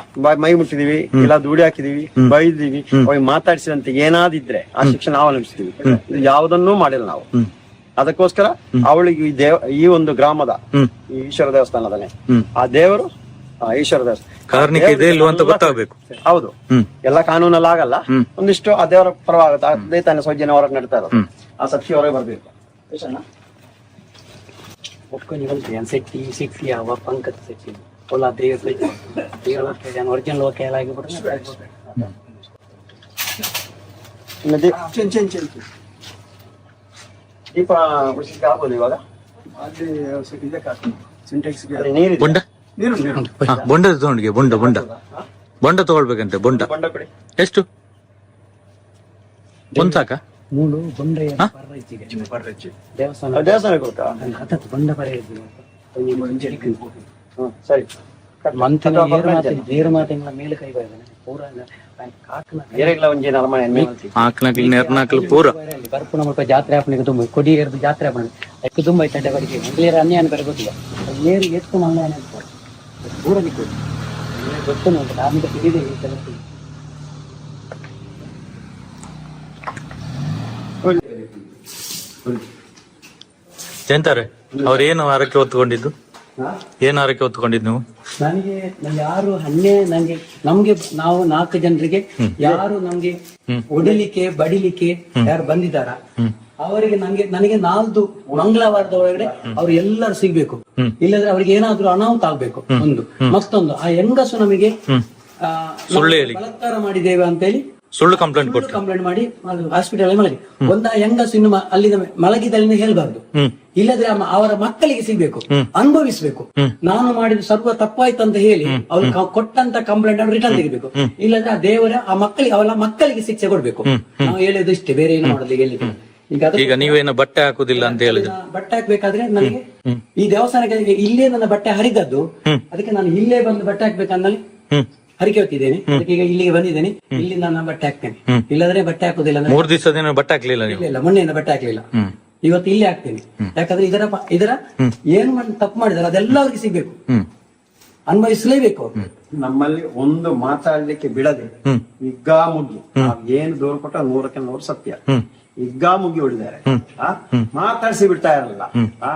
ಮೈ ಮುಟ್ಟಿದೀವಿ, ಇಲ್ಲ ದುಡಿ ಹಾಕಿದೀವಿ, ಬೈದಿವಿ, ಅವಾಗ ಮಾತಾಡಿಸಿದಂತ ಏನಾದಿದ್ರೆ ಆ ಶಿಕ್ಷೆ ನಾವು ಅನುಭವಿಸ್ತೀವಿ. ಯಾವುದನ್ನೂ ಮಾಡಿಲ್ಲ ನಾವು. ಅದಕ್ಕೋಸ್ಕರ ಅವಳಿಗೆ ಈ ಒಂದು ಗ್ರಾಮದ ಈ ಈಶ್ವರ ದೇವಸ್ಥಾನದಲ್ಲೇ ಆ ದೇವರು ಈಶ್ವರ ದೇವಸ್ಥಾನ ಹೌದು. ಎಲ್ಲ ಕಾನೂನಲ್ಲಿ ಆಗಲ್ಲ, ಒಂದಿಷ್ಟು ಆ ದೇವರ ಪರವಾಗುತ್ತೆ. ಅದೇ ತಾನೇ ಸೌಜನ್ಯ ಹೊರಗೆ ನಡೀತಾ ಇರೋದು. ಆ ಸತ್ಯ ಹೊರಗೆ ಬರ್ಬೇಕು. ದೀಪ ಉಳಿಸಿಕ್ಕೆ ಆಗ್ಬೋದು ಇವಾಗ. ಬೊಂಡ ತಗೊಂಡಿಗೆ ಬೊಂಡ ತಗೊಳ್ಬೇಕಂತೆ. ಬೊಂಡ ಎಷ್ಟು? ಒಂದ್ ಸಾಕ? ದೇವಸ್ಥಾನ ಗೊತ್ತಾ? ಸರಿ, ಜಾತ್ರೆ ಹಾಪಣಿಗೆ ತುಂಬ ಕೊಡಿ ಎರ್ದು ಜಾತ್ರೆ ಹಾಪಣ ತುಂಬ ಐತೆ ಬರಿಗೆ ಮಂಗಳೇರ ಅನ್ಯಾಯ ಬೇರೆ ಗೊತ್ತಿಲ್ಲ. ಏರು ಎಷ್ಟು ಮಂಗಳ ಪೂರ ಗೊತ್ತು ನೋಡಿ. ಆಮೇಲೆ ತಿಳಿದೆ ಎಂತಾರೆ ಅವ್ರು ಏನು ಆರಕ್ಕೆ ಹೊತ್ಕೊಂಡಿದ್ದು? ಏನ್ ಆರಕ್ಕೆ ಹೊತ್ಕೊಂಡಿದ್ದು ನೀವು? ನನಗೆ ಯಾರು ನಮ್ಗೆ ನಾವು 4 ಜನರಿಗೆ ಯಾರು ನಮ್ಗೆ ಹೊಡಿಲಿಕ್ಕೆ ಬಡಿಲಿಕ್ಕೆ ಯಾರು ಬಂದಿದ್ದಾರ ಅವರಿಗೆ ನನಗೆ 4 ಮಂಗಳವಾರದ ಒಳಗಡೆ ಅವ್ರು ಎಲ್ಲರೂ ಸಿಗ್ಬೇಕು. ಇಲ್ಲದ್ರೆ ಅವ್ರಿಗೆ ಏನಾದ್ರೂ ಅನಾಹುತ ಆಗ್ಬೇಕು. ಒಂದು ಮತ್ತೊಂದು, ಆ ಹೆಂಗಸು ನಮಗೆ ಬಲಾತ್ಕಾರ ಮಾಡಿದ್ದೇವೆ ಅಂತ ಹೇಳಿ ಸುಳ್ಳು ಕಂಪ್ಲೇಂಟ್ ಕೊಟ್ಟು ಕಂಪ್ಲೇಂಟ್ ಮಾಡಿ ಹಾಸ್ಪಿಟಲ್ ಮಲಗಿ ಒಂದ ಹೆಂಗಸು ಇನ್ನು ಅಲ್ಲಿಂದ ಮಲಗಿದಲ್ಲಿ ಹೇಳ್ಬಾರ್ದು, ಇಲ್ಲದ್ರೆ ಅವರ ಮಕ್ಕಳಿಗೆ ಸಿಗ್ಬೇಕು, ಅನುಭವಿಸ್ಬೇಕು. ನಾನು ಮಾಡಿದ ಸರ್ವ ತಪ್ಪಾಯ್ತು ಅಂತ ಹೇಳಿ ಅವ್ರು ಕೊಟ್ಟಂತ ಕಂಪ್ಲೇಂಟ್ ಅನ್ನು ರಿಟರ್ನ್ ತೆಗಿಬೇಕು. ಇಲ್ಲದ್ರೆ ಆ ದೇವರ ಆ ಮಕ್ಕಳಿಗೆ ಅವರ ಮಕ್ಕಳಿಗೆ ಶಿಕ್ಷೆ ಕೊಡ್ಬೇಕು. ನಾವು ಹೇಳೋದು ಇಷ್ಟೇ, ಬೇರೆ ಏನು ಮಾಡೋದು ಹೇಳಿದ್ರೆ. ಈಗ ನೀವೇನು ಬಟ್ಟೆ ಹಾಕುದಿಲ್ಲ ಅಂತ ಹೇಳಿದ್ರೆ ಬಟ್ಟೆ ಹಾಕ್ಬೇಕಾದ್ರೆ ನನಗೆ ಈ ದೇವಸ್ಥಾನಕ್ಕೆ ಇಲ್ಲೇ ನನ್ನ ಬಟ್ಟೆ ಹರಿದದ್ದು, ಅದಕ್ಕೆ ನಾನು ಇಲ್ಲೇ ಬಂದು ಬಟ್ಟೆ ಹಾಕ್ಬೇಕಂದಲ್ಲಿ ಹರಿಕೆ ಹೊತ್ತಿದ್ದೇನೆ. ಅದಕ್ಕೆ ಈಗ ಇಲ್ಲಿಗೆ ಬಂದಿದ್ದೇನೆ, ಇಲ್ಲಿಂದ ನಾನು ಬಟ್ಟೆ ಹಾಕ್ತೇನೆ. ಇಲ್ಲದ್ರೆ ಬಟ್ಟೆ ಹಾಕುದಿಲ್ಲ. 3 ದಿವಸದಿಂದ ಬಟ್ಟೆ ಹಾಕ್ಲಿಲ್ಲ ನೀವು? ಇಲ್ಲ, ಮೊನ್ನೆಯಿಂದ ಬಟ್ಟೆ ಹಾಕ್ಲಿಲ್ಲ. ಇವತ್ತು ಇಲ್ಲೇ ಹಾಕ್ತೇನೆ. ಯಾಕಂದ್ರೆ ಇದರ ಏನು ತಪ್ಪು ಮಾಡಿದಾರೆ ಅದೆಲ್ಲ ಅವ್ರಿಗೆ ಸಿಗ್ಬೇಕು, ಅನ್ವಯಿಸಲೇಬೇಕು. ನಮ್ಮಲ್ಲಿ ಒಂದು ಮಾತಾಡ್ಲಿಕ್ಕೆ ಬಿಡದೆ ಹಿಗ್ಗಾಮುಗ್ಗಿ ಏನು ದೂರ ಕೊಟ್ಟ 100ಕ್ಕೆ 100 ಸತ್ಯ. ಹಿಗ್ಗಾಮುಗ್ಗಿ ಹೊಡಿದ್ದಾರೆ, ಮಾತಾಡಿಸಿ ಬಿಡ್ತಾ ಇರಲಿಲ್ಲ.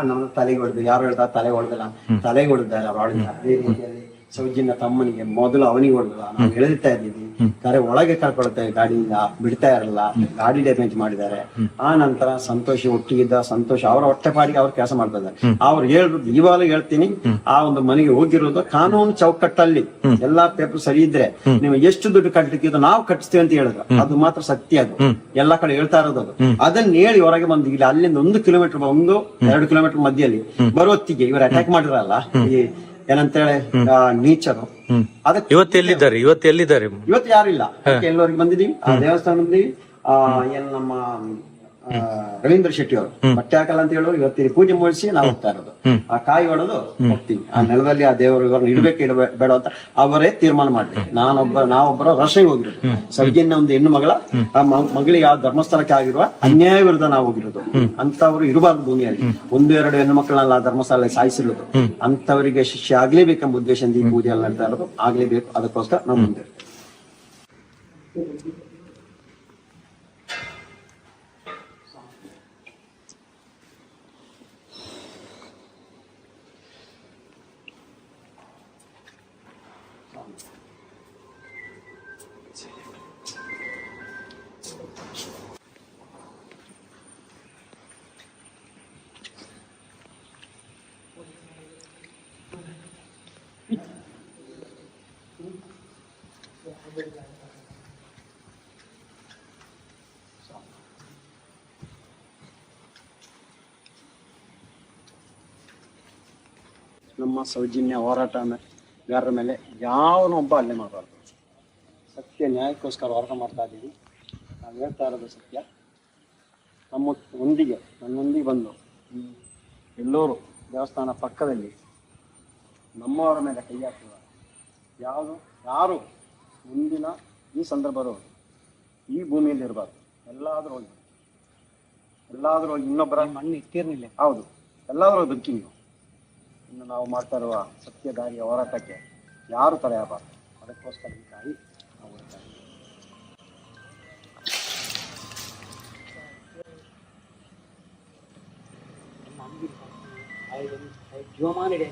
ನಮ್ಮ ತಲೆಗೆ ಹೊಡೆದು, ಯಾರು ಹೇಳ್ತಾರೆ ತಲೆಗೆ ಹೊಡೆದಿಲ್ಲ, ತಲೆಗೆ ಹೊಡೆದಿದ್ದಾರೆ ಅವ್ರು ಹೊಡೆದಿದ್ದಾರೆ. ಅದೇ ರೀತಿಯಲ್ಲಿ ಸೌಜನ್ಯ ತಮ್ಮನಿಗೆ ಮೊದಲು ಅವನಿಗೆ ಹೊಡೆದಿಲ್ಲ, ನಾವು ಎಳೆದಿರ್ತಾ ಇದ್ದೀವಿ. ಕರೆ ಒಳಗೆ ಕರ್ಕೊಳ್ತೇವೆ, ಗಾಡಿಯಿಂದ ಬಿಡ್ತಾ ಇರಲ್ಲ, ಗಾಡಿ ಡ್ಯಾಮೇಜ್ ಮಾಡಿದ್ದಾರೆ. ಆ ನಂತರ ಸಂತೋಷ ಒಟ್ಟಿಗಿದ್ದ ಸಂತೋಷ ಅವರ ಹೊಟ್ಟೆಪಾಡಿಗೆ ಅವ್ರು ಕೆಲಸ ಮಾಡ್ತಾ ಇದ್ದಾರೆ. ಅವ್ರು ಹೇಳಿದ್ರು, ಇವಾಗ ಹೇಳ್ತೀನಿ, ಆ ಒಂದು ಮನೆಗೆ ಹೋಗಿರೋದು ಕಾನೂನು ಚೌಕಟ್ಟಲ್ಲಿ ಎಲ್ಲಾ ಪೇಪರ್ ಸರಿ ಇದ್ರೆ ನೀವು ಎಷ್ಟು ದುಡ್ಡು ಕಟ್ಟಲಿಕ್ಕಿದ್ದು ನಾವು ಕಟ್ಟಿಸ್ತೀವಿ ಅಂತ ಹೇಳಿದ್ರು. ಅದು ಮಾತ್ರ ಸತ್ಯ, ಅದು ಎಲ್ಲಾ ಕಡೆ ಹೇಳ್ತಾ ಇರೋದು. ಅದು ಅದನ್ನ ಹೇಳಿ ಹೊರಗೆ ಬಂದು ಇಲ್ಲಿ ಅಲ್ಲಿಂದ 1 ಕಿಲೋಮೀಟರ್ 1-2 ಕಿಲೋಮೀಟರ್ ಮಧ್ಯದಲ್ಲಿ ಬರೋತ್ತಿಗೆ ಇವರು ಅಟ್ಯಾಕ್ ಮಾಡಿರಲ್ಲ, ಈ ಏನಂತೇಳಿ ನೀಚರು. ಅದಕ್ಕೆ ಇವತ್ತು ಎಲ್ಲಿದ್ದಾರೆ? ಇವತ್ತು ಯಾರಿಲ್ಲ, ಎಲ್ಲರಿಗೆ ಬಂದಿದೀವಿ. ಆ ದೇವಸ್ಥಾನ ಬಂದಿವಿ. ಏನ್ ನಮ್ಮ ರವೀಂದ್ರ ಶೆಟ್ಟಿ ಅವರು ಬಟ್ಟೆ ಹಾಕಲ್ಲ ಅಂತ ಹೇಳೋರು ಇವತ್ತಿನ ಪೂಜೆ ಮುಗಿಸಿ ನಾವು ಹೋಗ್ತಾ ಇರೋದು. ಆ ಕಾಯಿ ಹೊಡೆದು ಹೋಗ್ತೀವಿ. ಆ ನೆಲದಲ್ಲಿ ಆ ದೇವರು ಇವ್ರನ್ನ ಇಡಬೇಡ ಅಂತ ಅವರೇ ತೀರ್ಮಾನ ಮಾಡಿದ್ವಿ. ನಾವೊಬ್ಬರ ರಶೆಗೆ ಹೋಗಿರೋದು. ಸೌಜನ್ಯ ಒಂದು ಹೆಣ್ಣು ಮಗಳ ಆ ಮಗಳಿಗೆ ಆ ಧರ್ಮಸ್ಥಳಕ್ಕೆ ಆಗಿರುವ ಅನ್ಯಾಯ ವಿರುದ್ಧ ನಾವು ಹೋಗಿರೋದು. ಅಂತವ್ರು ಇರಬಾರ್ದು ಭೂಮಿಯಲ್ಲಿ. 1-2 ಹೆಣ್ಣು ಮಕ್ಕಳನ್ನ ಧರ್ಮಸ್ಥಳಕ್ಕೆ ಸಾಯಿಸಿರೋದು. ಅಂತವರಿಗೆ ಶಿಕ್ಷೆ ಆಗ್ಲೇಬೇಕೆಂಬ ಉದ್ದೇಶದಿಂದ ಈ ಪೂಜೆ ಎಲ್ಲ ನಡ್ತಾ ಇರೋದು. ಆಗ್ಲೇಬೇಕು, ಅದಕ್ಕೋಸ್ಕರ ನಾವು ಮುಂದೆ. ನಮ್ಮ ಸೌಜನ್ಯ ಹೋರಾಟಗಾರರ ಮೇಲೆ ಯಾವನೊಬ್ಬ ಹಲ್ಲೆ ಮಾಡಬಾರ್ದು. ಸತ್ಯ ನ್ಯಾಯಕ್ಕೋಸ್ಕರ ಹೋರಾಟ ಮಾಡ್ತಾ ಇದ್ದೀವಿ. ನಾವು ಹೇಳ್ತಾ ಇರೋದು ಸತ್ಯ. ನನ್ನೊಂದಿಗೆ ಬಂದು ಎಲ್ಲರೂ ದೇವಸ್ಥಾನ ಪಕ್ಕದಲ್ಲಿ ನಮ್ಮವರ ಮೇಲೆ ಕೈ ಹಾಕುವ ಯಾರು ಮುಂದಿನ ಈ ಸಂದರ್ಭ ಈ ಭೂಮಿಯಲ್ಲಿ ಇರಬಾರ್ದು. ಎಲ್ಲಾದ್ರೂ ಹೋಗಿ ಇನ್ನೊಬ್ಬರ ಮಣ್ಣು ಇಟ್ಟಿರ್ಲಿಲ್ಲ. ಹೌದು, ಎಲ್ಲಾದ್ರೂ ಬದುಕಿ ನೀವು. ಇನ್ನು ನಾವು ಮಾಡ್ತಾ ಇರುವ ಸತ್ಯದಾರಿಯ ಹೋರಾಟಕ್ಕೆ ಯಾರು ತಡೆಯಬಾರ್ದು. ಅದಕ್ಕೋಸ್ಕರ ಈ ತಾಯಿ ನಾವು ಹೋಗ್ತಾ ಇದ್ದೀವಿ. ಜೋಮಾನಿಡೆ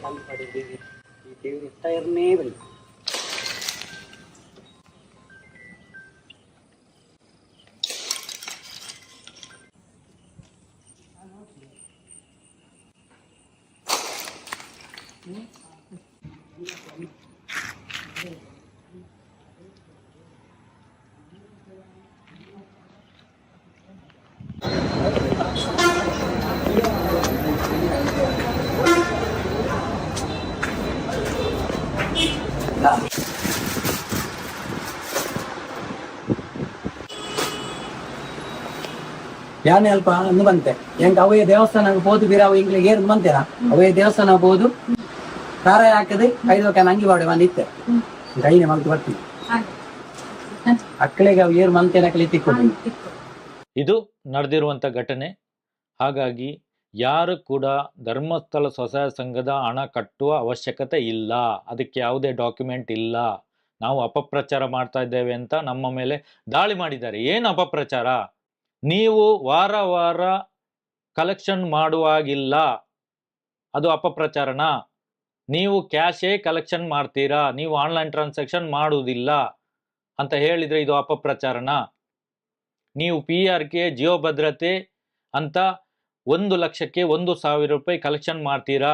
ಈ ದೇವರು ಟೈರ್ನೇ ಬಳಿ ಯಾನೆ ಅಲ್ಪ ಅಂದು ಬಂತೆ ಎಂಕ ಅವಯ ದೇವಸ್ಥಾನ ಹೋದು ಬೀರಾವ ಇಂಗ್ಲಿ ಏರ್ ಬಂತೇನ ಅವಯ ದೇವಸ್ಥಾನ ಹೋದು ಕಾರಾಯ ಹಾಕದೆ 5 ಅಂಗಿ ಬಾಡೆ ಬಂದಿತ್ತೆ ಗೈನೆ ಮಲ್ತು ಬರ್ತೀನಿ ಅಕ್ಕಳಿಗೆ ಅವು ಏರ್ ಮಂತೇನ ಕಲಿತಿಕ್ಕೊಂಡು. ಇದು ನಡೆದಿರುವಂತ ಘಟನೆ. ಹಾಗಾಗಿ ಯಾರು ಕೂಡ ಧರ್ಮಸ್ಥಳ ಸ್ವಸಹಾಯ ಸಂಘದ ಹಣ ಕಟ್ಟುವ ಅವಶ್ಯಕತೆ ಇಲ್ಲ. ಅದಕ್ಕೆ ಯಾವುದೇ ಡಾಕ್ಯುಮೆಂಟ್ ಇಲ್ಲ. ನಾವು ಅಪಪ್ರಚಾರ ಮಾಡ್ತಾ ಇದ್ದೇವೆ ಅಂತ ನಮ್ಮ ಮೇಲೆ ದಾಳಿ ಮಾಡಿದ್ದಾರೆ. ಏನು ಅಪಪ್ರಚಾರ? ನೀವು ವಾರ ವಾರ ಕಲೆಕ್ಷನ್ ಮಾಡುವಾಗಿಲ್ಲ, ಅದು ಅಪಪ್ರಚಾರನಾ? ನೀವು ಕ್ಯಾಶೇ ಕಲೆಕ್ಷನ್ ಮಾಡ್ತೀರಾ, ನೀವು ಆನ್ಲೈನ್ ಟ್ರಾನ್ಸಾಕ್ಷನ್ ಮಾಡುವುದಿಲ್ಲ ಅಂತ ಹೇಳಿದ್ರೆ ಇದು ಅಪಪ್ರಚಾರನಾ? ನೀವು PRK ಜೀವ ಭದ್ರತೆ ಅಂತ 1 ಲಕ್ಷಕ್ಕೆ 1,000 ರೂಪಾಯಿ ಕಲೆಕ್ಷನ್ ಮಾಡ್ತೀರಾ.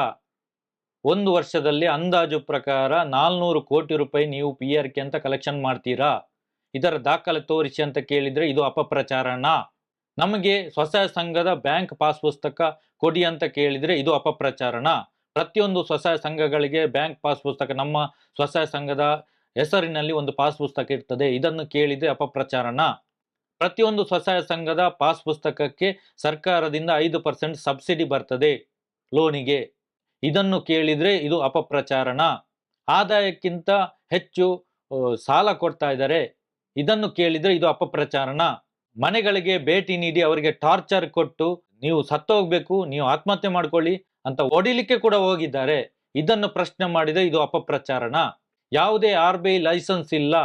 1 ವರ್ಷದಲ್ಲಿ ಅಂದಾಜು ಪ್ರಕಾರ 400 ಕೋಟಿ ರೂಪಾಯಿ ನೀವು PRK ಅಂತ ಕಲೆಕ್ಷನ್ ಮಾಡ್ತೀರಾ. ಇದರ ದಾಖಲೆ ತೋರಿಸಿ ಅಂತ ಕೇಳಿದ್ರೆ ಇದು ಅಪಪ್ರಚಾರನ. ನಮಗೆ ಸ್ವಸಹಾಯ ಸಂಘದ ಬ್ಯಾಂಕ್ ಪಾಸ್ ಪುಸ್ತಕ ಕೊಡಿ ಅಂತ ಕೇಳಿದ್ರೆ ಇದು ಅಪಪ್ರಚಾರನ. ಪ್ರತಿಯೊಂದು ಸ್ವಸಹಾಯ ಸಂಘಗಳಿಗೆ ಬ್ಯಾಂಕ್ ಪಾಸ್ ಪುಸ್ತಕ, ನಮ್ಮ ಸ್ವಸಹಾಯ ಸಂಘದ ಹೆಸರಿನಲ್ಲಿ ಒಂದು ಪಾಸ್ ಪುಸ್ತಕ ಇರ್ತದೆ, ಇದನ್ನು ಕೇಳಿದ್ರೆ ಅಪಪ್ರಚಾರನ. ಪ್ರತಿಯೊಂದು ಸ್ವಸಹಾಯ ಸಂಘದ ಪಾಸ್ ಪುಸ್ತಕಕ್ಕೆ ಸರ್ಕಾರದಿಂದ 5% ಸಬ್ಸಿಡಿ ಬರ್ತದೆ ಲೋನಿಗೆ, ಇದನ್ನು ಕೇಳಿದ್ರೆ ಇದು ಅಪಪ್ರಚಾರನ. ಆದಾಯಕ್ಕಿಂತ ಹೆಚ್ಚು ಸಾಲ ಕೊಡ್ತಾ ಇದ್ದಾರೆ, ಇದನ್ನು ಕೇಳಿದ್ರೆ ಇದು ಅಪಪ್ರಚಾರನ. ಮನೆಗಳಿಗೆ ಭೇಟಿ ನೀಡಿ ಅವರಿಗೆ ಟಾರ್ಚರ್ ಕೊಟ್ಟು ನೀವು ಸತ್ತೋಗ್ಬೇಕು, ನೀವು ಆತ್ಮಹತ್ಯೆ ಮಾಡ್ಕೊಳ್ಳಿ ಅಂತ ಹೊಡಿಲಿಕ್ಕೆ ಕೂಡ ಹೋಗಿದ್ದಾರೆ, ಇದನ್ನು ಪ್ರಶ್ನೆ ಮಾಡಿದ್ರೆ ಇದು ಅಪಪ್ರಚಾರನ. ಯಾವುದೇ RBI ಲೈಸೆನ್ಸ್ ಇಲ್ಲ,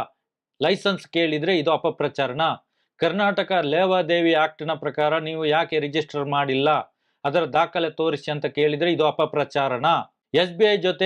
ಲೈಸೆನ್ಸ್ ಕೇಳಿದ್ರೆ ಇದು ಅಪಪ್ರಚಾರನ. ಕರ್ನಾಟಕ ಲೇವಾದೇವಿ ಆಕ್ಟ್ನ ಪ್ರಕಾರ ನೀವು ಯಾಕೆ ರಿಜಿಸ್ಟರ್ ಮಾಡಿಲ್ಲ, ಅದರ ದಾಖಲೆ ತೋರಿಸಿ ಅಂತ ಕೇಳಿದ್ರೆ ಇದು ಅಪಪ್ರಚಾರನ. SBI ಜೊತೆ